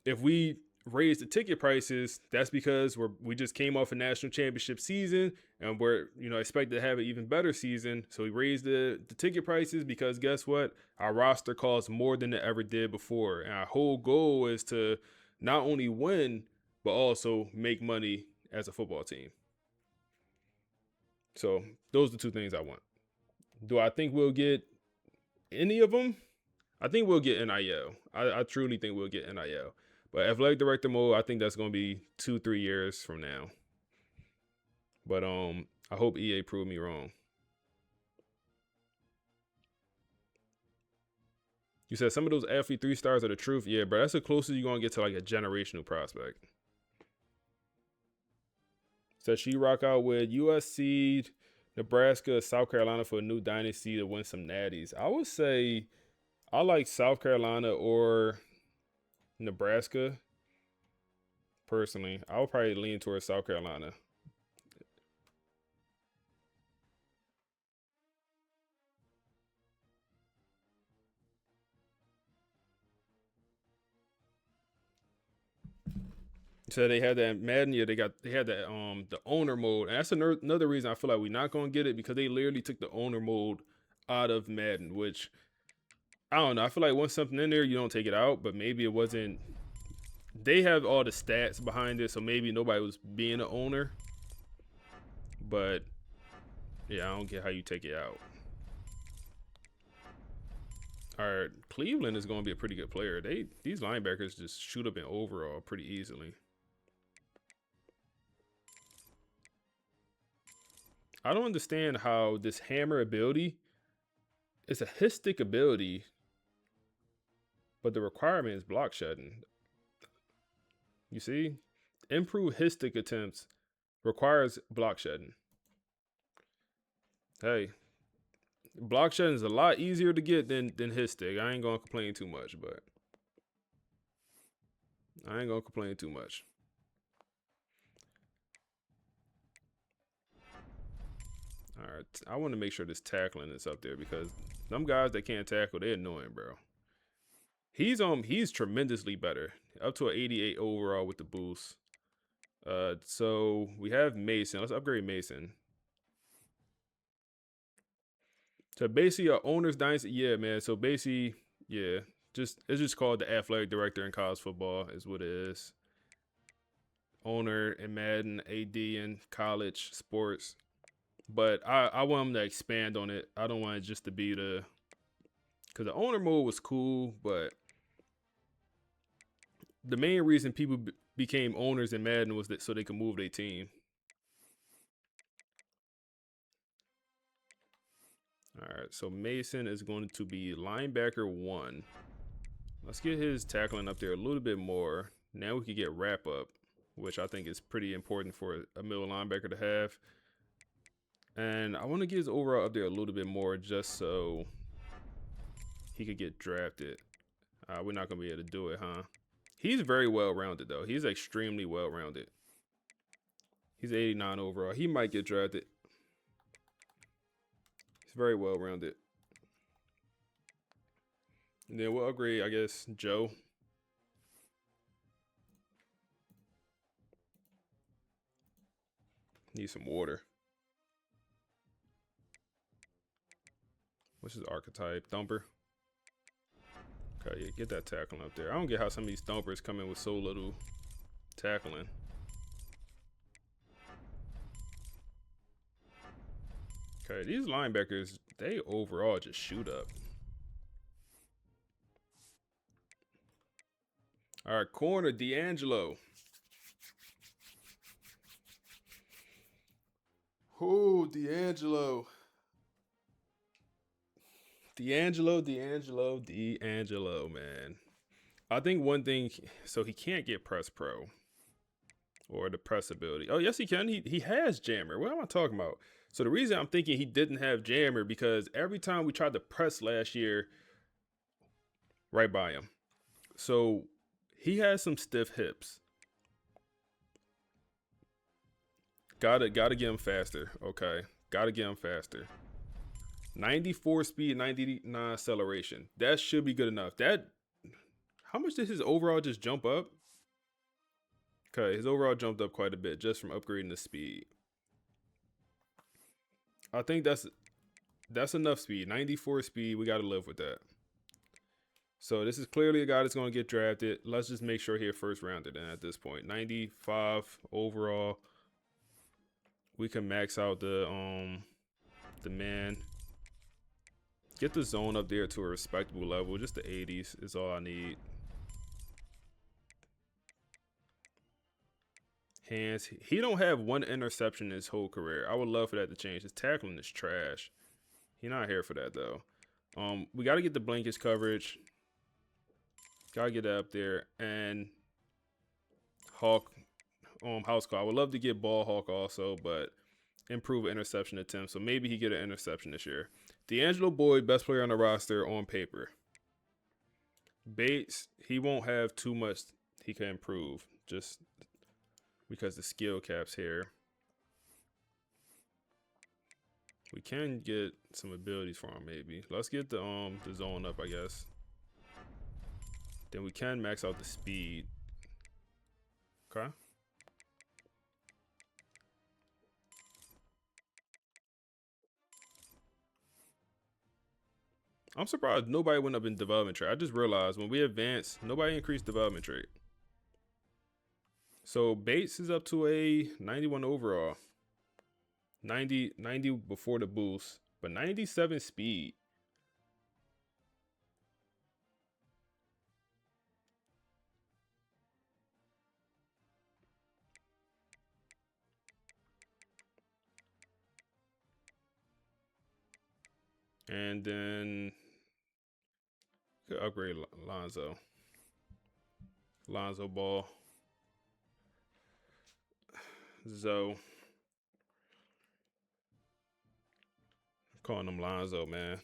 if we raise the ticket prices, that's because we just came off a national championship season and we're expected to have an even better season. So we raised the ticket prices because guess what? Our roster costs more than it ever did before. And our whole goal is to not only win, but also make money as a football team. So those are the 2 things I want. Do I think we'll get any of them? I think we'll get NIL. I truly think we'll get NIL. But athletic director mode, I think that's going to be 2-3 years from now. But I hope EA proved me wrong. You said some of those athlete 3 stars are the truth. Yeah, but that's the closest you're going to get to like a generational prospect. So she rock out with USC, Nebraska, South Carolina for a new dynasty to win some natties. I would say I like South Carolina or Nebraska. Personally, I would probably lean towards South Carolina. So they had that Madden. Yeah, they had that the owner mode, and that's another reason I feel like we're not gonna get it, because they literally took the owner mode out of Madden, which I don't know. I feel like once something in there, you don't take it out, but maybe it wasn't. They have all the stats behind it, so maybe nobody was being an owner. But yeah, I don't get how you take it out. All right, Cleveland is going to be a pretty good player. These linebackers just shoot up in overall pretty easily. I don't understand how this hammer ability is a hit stick ability, but the requirement is block shedding. You see? Improve hit stick attempts requires block shedding. Hey, block shedding is a lot easier to get than hit stick. I ain't gonna complain too much, but I ain't gonna complain too much. All right, I want to make sure this tackling is up there, because them guys that can't tackle, they're annoying, bro. He's tremendously better, up to an 88 overall with the boost. So we have Mason. Let's upgrade Mason. So basically, our owner's dynasty. Yeah, man. So basically, yeah, it's just called the athletic director in college football is what it is. Owner in Madden, AD in college sports. But I want him to expand on it. I don't want it just to be because the owner mode was cool, but the main reason people became owners in Madden was that so they could move their team. All right, so Mason is going to be linebacker 1. Let's get his tackling up there a little bit more. Now we can get wrap up, which I think is pretty important for a middle linebacker to have. And I want to get his overall up there a little bit more just so he could get drafted. We're not going to be able to do it, huh? He's very well-rounded, though. He's extremely well-rounded. He's 89 overall. He might get drafted. He's very well-rounded. And then we'll upgrade, I guess, Joe. Need some water. What's his archetype? Thumper. Okay, yeah, get that tackling up there. I don't get how some of these thumpers come in with so little tackling. Okay, these linebackers, they overall just shoot up. All right, corner, D'Angelo. Oh, D'Angelo. D'Angelo, man. I think one thing, so he can't get press pro or the press ability. Oh, yes, he can. He has jammer. What am I talking about? So the reason I'm thinking he didn't have jammer, because every time we tried to press last year, right by him. So he has some stiff hips. Gotta get him faster. Okay. Gotta get him faster. 94 speed, 99 acceleration. That should be good enough. How much did his overall just jump up? Okay, his overall jumped up quite a bit just from upgrading the speed. I think that's enough speed. 94 speed, we gotta live with that. So this is clearly a guy that's gonna get drafted. Let's just make sure he first rounded in at this point. 95 overall. We can max out the man. Get the zone up there to a respectable level. Just the 80s is all I need. Hands. He don't have one interception in his whole career. I would love for that to change. His tackling is trash. He's not here for that though. We got to get the blankets coverage. Got to get that up there. And Hawk, house call. I would love to get ball Hawk also, but improve interception attempt. So maybe he get an interception this year. D'Angelo Boyd, best player on the roster on paper. Bates, he won't have too much he can improve just because the skill cap's here. We can get some abilities for him maybe. Let's get the zone up, I guess. Then we can max out the speed. Okay. I'm surprised nobody went up in development trait. I just realized when we advance, nobody increased development trait. So Bates is up to a 91 overall. 90 before the boost, but 97 speed. And then could upgrade Lonzo. Lonzo Ball. Zoe. Calling him Lonzo, man.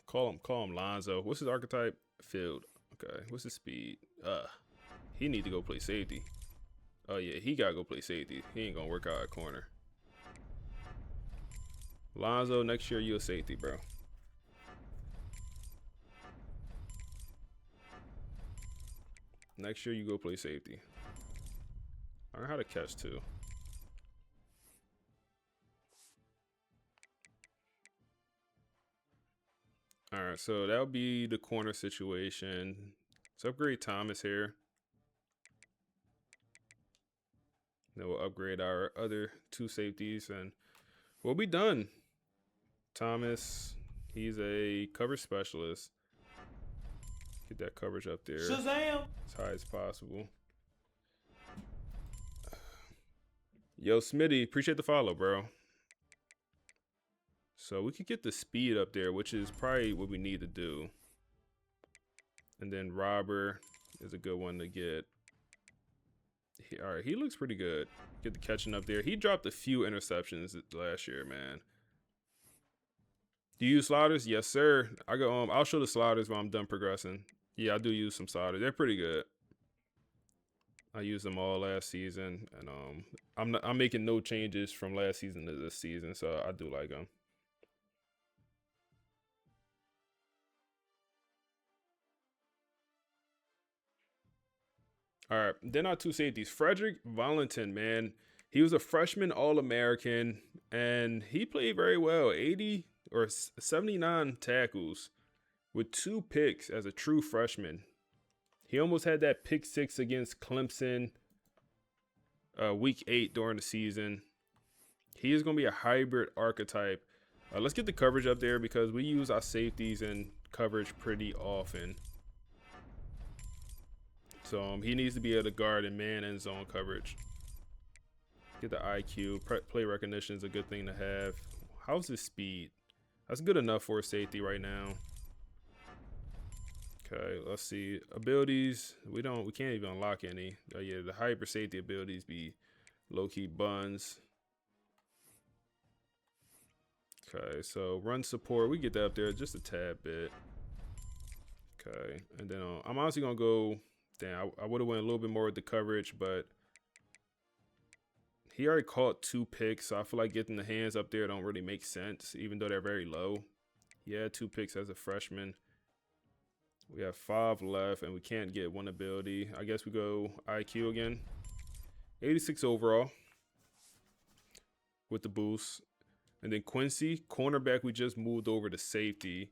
Call him Lonzo. What's his archetype? Field. Okay. What's his speed? He need to go play safety. Oh yeah, he gotta go play safety. He ain't gonna work out at corner. Lonzo, next year you a safety, bro. Next year you go play safety. Learn how to catch too. All right, so that'll be the corner situation. Let's upgrade Thomas here. Then we'll upgrade our other two safeties and we'll be done. Thomas, he's a cover specialist. Get that coverage up there Shazam! as high as possible. Yo, Smitty, appreciate the follow, bro. So we could get the speed up there, which is probably what we need to do. And then Robber is a good one to get. All right, he looks pretty good. Get the catching up there. He dropped a few interceptions last year, man. Do you use sliders? Yes, sir. I go. I'll show the sliders when I'm done progressing. Yeah, I do use some sliders. They're pretty good. I used them all last season, and I'm making no changes from last season to this season, so I do like them. All right, then our two safeties. Frederick Valentin, man. He was a freshman All-American, and he played very well. 80 or 79 tackles with 2 picks as a true freshman. He almost had that pick 6 against Clemson week 8 during the season. He is going to be a hybrid archetype. Let's get the coverage up there because we use our safeties in coverage pretty often. So he needs to be able to guard in man and zone coverage. Get the IQ. Play recognition is a good thing to have. How's his speed? That's good enough for a safety right now. Okay, let's see. Abilities. We can't even unlock any. Yeah, the hyper safety abilities be low-key buns. Okay, so run support. We get that up there just a tad bit. Okay, and then I'm honestly gonna go. Damn, I would have went a little bit more with the coverage, but he already caught 2 picks, so I feel like getting the hands up there don't really make sense, even though they're very low. He had 2 picks as a freshman. We have 5 left, and we can't get 1 ability. I guess we go IQ again. 86 overall with the boost. And then Quincy, cornerback, we just moved over to safety.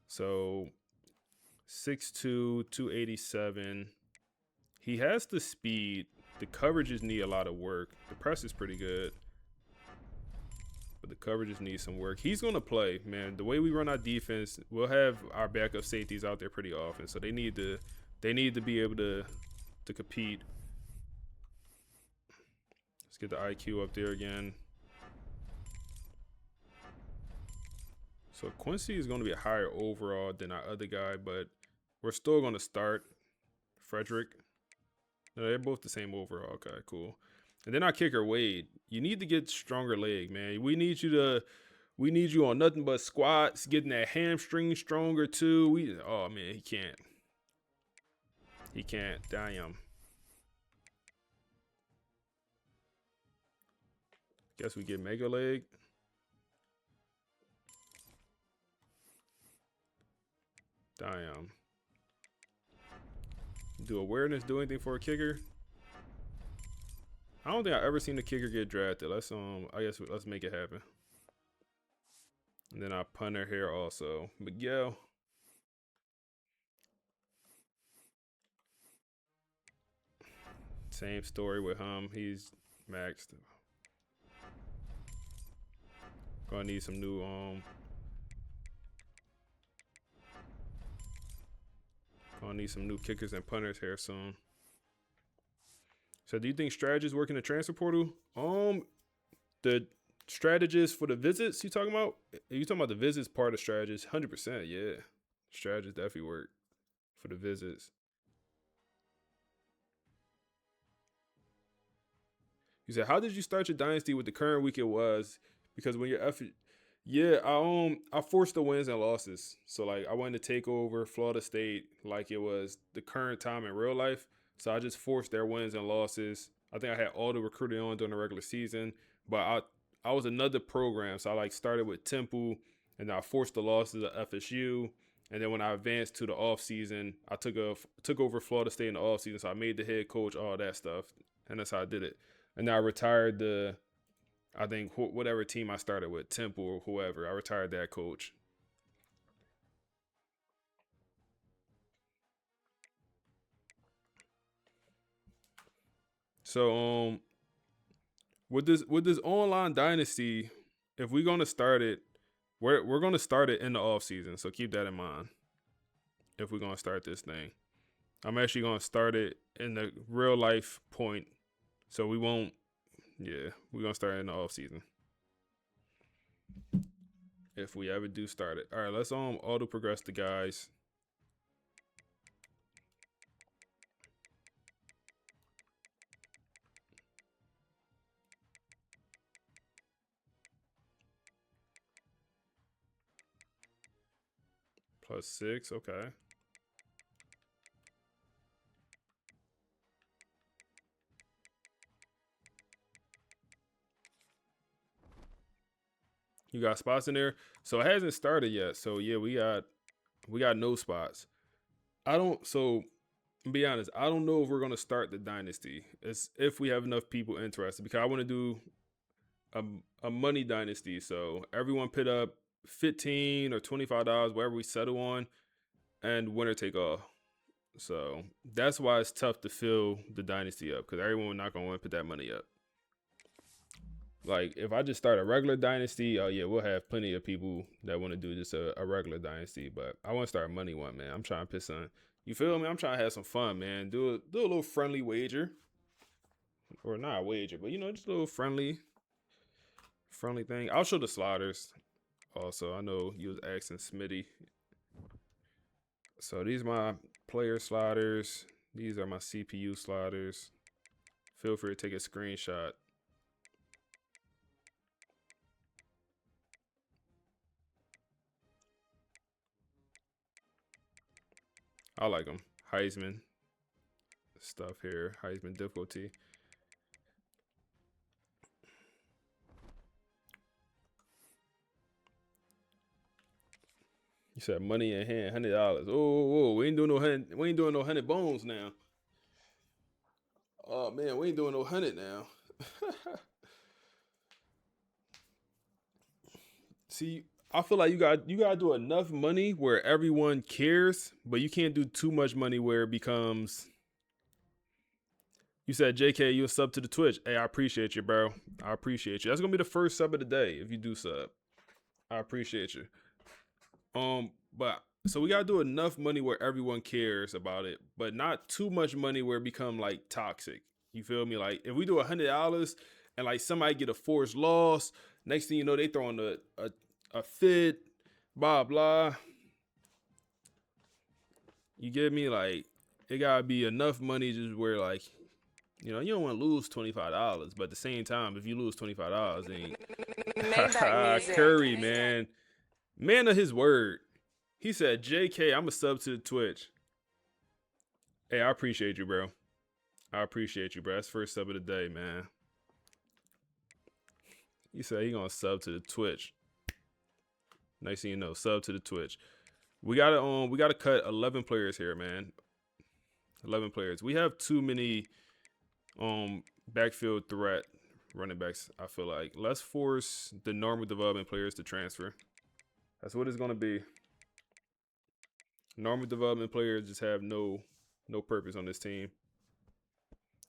So 6'2", 287. He has the speed. The coverages need a lot of work. The press is pretty good, but the coverages need some work. He's going to play, man. The way we run our defense, we'll have our backup safeties out there pretty often, so they need to be able to compete. Let's get the IQ up there again. So Quincy is going to be a higher overall than our other guy, but we're still going to start Frederick. No, they're both the same overall. Okay, cool. And then our kicker, Wade. You need to get stronger leg, man. We need you on nothing but squats, getting that hamstring stronger too. Oh man, he can't. He can't. Damn. Guess we get Mega Leg. Damn. Do awareness do anything for a kicker? I don't think I've ever seen a kicker get drafted. Let's I guess let's make it happen. And then our punter here also. Miguel. Same story with him. He's maxed. Gonna need some new gonna need some new kickers and punters here soon. So do you think strategists work in the transfer portal? The strategists for the visits you talking about? You talking about the visits part of strategists? 100%, yeah. Strategists definitely work for the visits. You said, how did you start your dynasty with the current week it was? Because when your effort, yeah, I forced the wins and losses. So like I wanted to take over Florida State like it was the current time in real life. So I just forced their wins and losses. I think I had all the recruiting on during the regular season, but I was another program. So I like started with Temple, and I forced the losses of FSU. And then when I advanced to the offseason, I took over Florida State in the offseason. So I made the head coach, all that stuff, and that's how I did it. And then I retired I think whatever team I started with, Temple or whoever, I retired that coach. So with this online dynasty, if we're gonna start it, we're gonna start it in the off season. So keep that in mind. If we're gonna start this thing, I'm actually gonna start it in the real life point. So we won't. Yeah, we're gonna start it in the off season. If we ever do start it. All right, let's auto progress the guys. +6, okay. You got spots in there. So it hasn't started yet. So yeah, we got no spots. So be honest, I don't know if we're gonna start the dynasty. It's if we have enough people interested, because I want to do a money dynasty. So everyone put up $15 or $25, whatever we settle on, and winner take all. So that's why it's tough to fill the dynasty up, because everyone not gonna want to put that money up. Like if I just start a regular dynasty, oh yeah, we'll have plenty of people that want to do just a regular dynasty. But I want to start a money one, man. I'm trying to put some. You feel me? I'm trying to have some fun, man. Do a little friendly wager, or not a wager, but just a little friendly thing. I'll show the sliders. Also, I know you was asking Smitty. So these are my player sliders. These are my CPU sliders. Feel free to take a screenshot. I like them. Heisman stuff here. Heisman difficulty. You said money in hand, $100. Oh, we ain't doing no hundred. We ain't doing no 100 bones now. Oh man, we ain't doing no 100 now. See, I feel like you gotta do enough money where everyone cares, but you can't do too much money where it becomes. You said, JK, you a sub to the Twitch. Hey, I appreciate you, bro. I appreciate you. That's gonna be the first sub of the day if you do sub. I appreciate you. But so we gotta do enough money where everyone cares about it, but not too much money where it become like toxic. You feel me? Like if we do $100 and like somebody get a forced loss, next thing you know, they throwing a fit, blah blah. You get me? Like it gotta be enough money just where like, you don't want to lose $25, but at the same time, if you lose $25, then Curry, man of his word. He said, JK, I'm a sub to the Twitch. Hey, I appreciate you, bro. I appreciate you, bro. That's first sub of the day, man. You said he gonna sub to the Twitch. Nice thing you know, sub to the Twitch. We gotta cut 11 players here, man. 11 players. We have too many backfield threat running backs, I feel like. Let's force the normal development players to transfer. That's what it's gonna be. Normal development players just have no purpose on this team.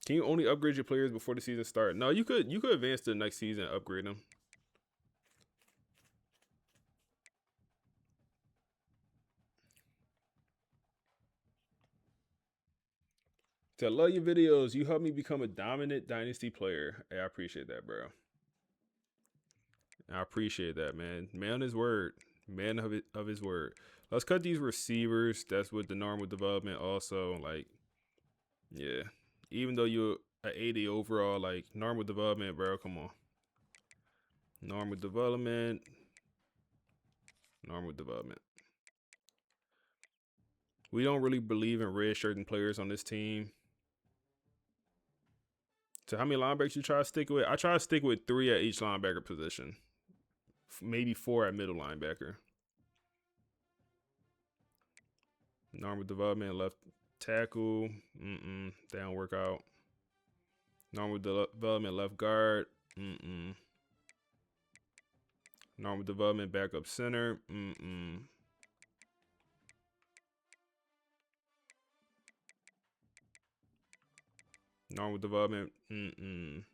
Can you only upgrade your players before the season starts? No, you could advance to the next season and upgrade them. So I love your videos. You helped me become a dominant Dynasty player. Hey, I appreciate that, bro. I appreciate that, man. Man on his word. Man of his word. Let's cut these receivers. That's with the normal development also. Like, yeah. Even though you're an 80 overall, like, normal development, bro, come on. Normal development. Normal development. We don't really believe in red-shirting players on this team. So how many linebackers you try to stick with? I try to stick with 3 at each linebacker position. Maybe 4 at middle linebacker. Normal development, left tackle. They don't work out. Normal development, left guard. Normal development, backup center. Normal development. Let's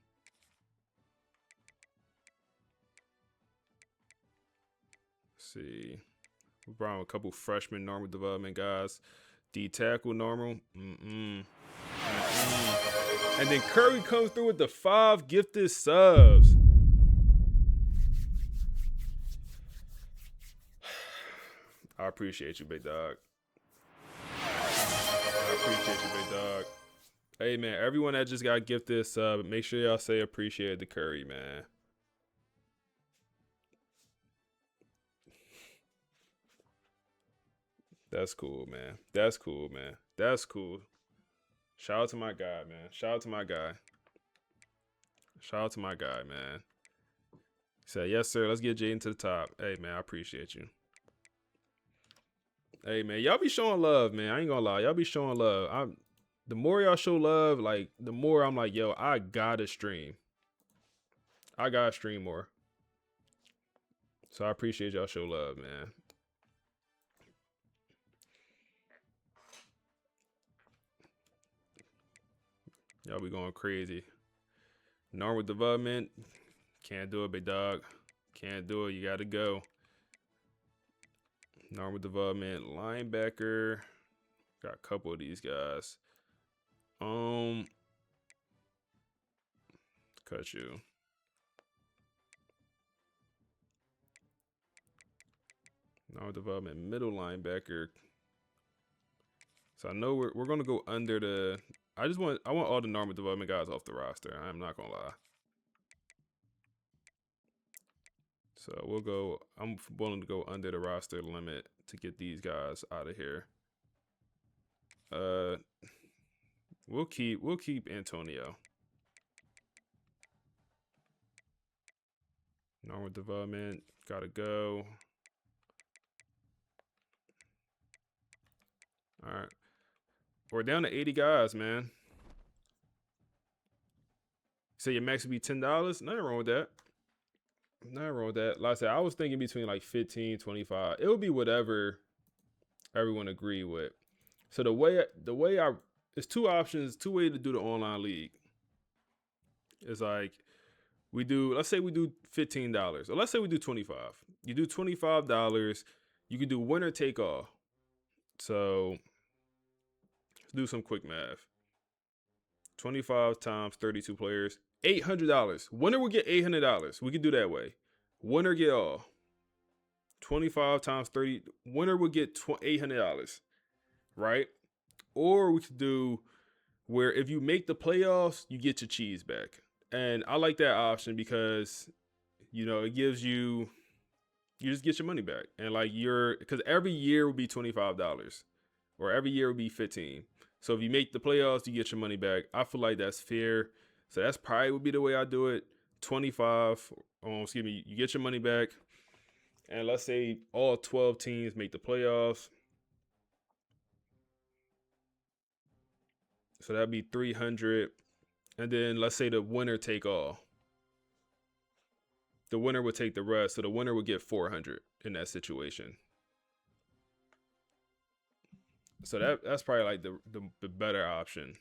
see. We brought a couple freshman normal development guys. D tackle normal. And then Curry comes through with the 5 gifted subs. I appreciate you, big dog. I appreciate you, big dog. Hey, man, everyone that just got gifted a sub, make sure y'all say appreciate the Curry, man. That's cool, man. That's cool, man. That's cool. Shout out to my guy, man. Shout out to my guy. Shout out to my guy, man. He said, yes, sir. Let's get Jaden to the top. Hey, man, I appreciate you. Hey, man, y'all be showing love, man. I ain't gonna lie. Y'all be showing love. The more y'all show love, like, the more I'm like, yo, I gotta stream. I gotta stream more. So I appreciate y'all show love, man. Y'all be going crazy. Normal development. Can't do it, big dog. Can't do it. You gotta go. Normal development. Linebacker. Got a couple of these guys. Cut you. Normal development. Middle linebacker. So I know we're gonna go under the. I want all the normal development guys off the roster. I'm not gonna lie. So we'll go. I'm willing to go under the roster limit to get these guys out of here. We'll keep Antonio. Normal development, gotta go. All right, we're down to 80 guys, man. So your max would be $10. Nothing wrong with that. Nothing wrong with that. Like I said, I was thinking between like 15, 25. It would be whatever everyone agree with. So the way it's 2 options, 2 ways to do the online league. It's like let's say we do $15, or let's say we do $25. You do $25, you can do winner take all. So let's do some quick math. 25 times 32 players, $800. Winner will get $800. We could do that way. Winner get all. 25 times 30, winner will get $800, right? Or we could do where if you make the playoffs, you get your cheese back. And I like that option because, it gives you just get your money back. And like because every year would be $25 or every year would be $15. So if you make the playoffs, you get your money back. I feel like that's fair. So that's probably would be the way I do it. 25, you get your money back. And let's say all 12 teams make the playoffs. So that'd be 300. And then let's say the winner take all. The winner would take the rest. So the winner would get 400 in that situation. So that's probably like the better option.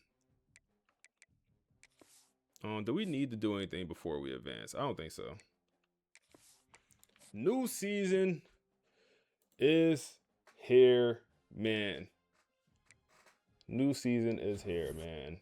Do we need to do anything before we advance? I don't think so. New season is here, man. New season is here, man.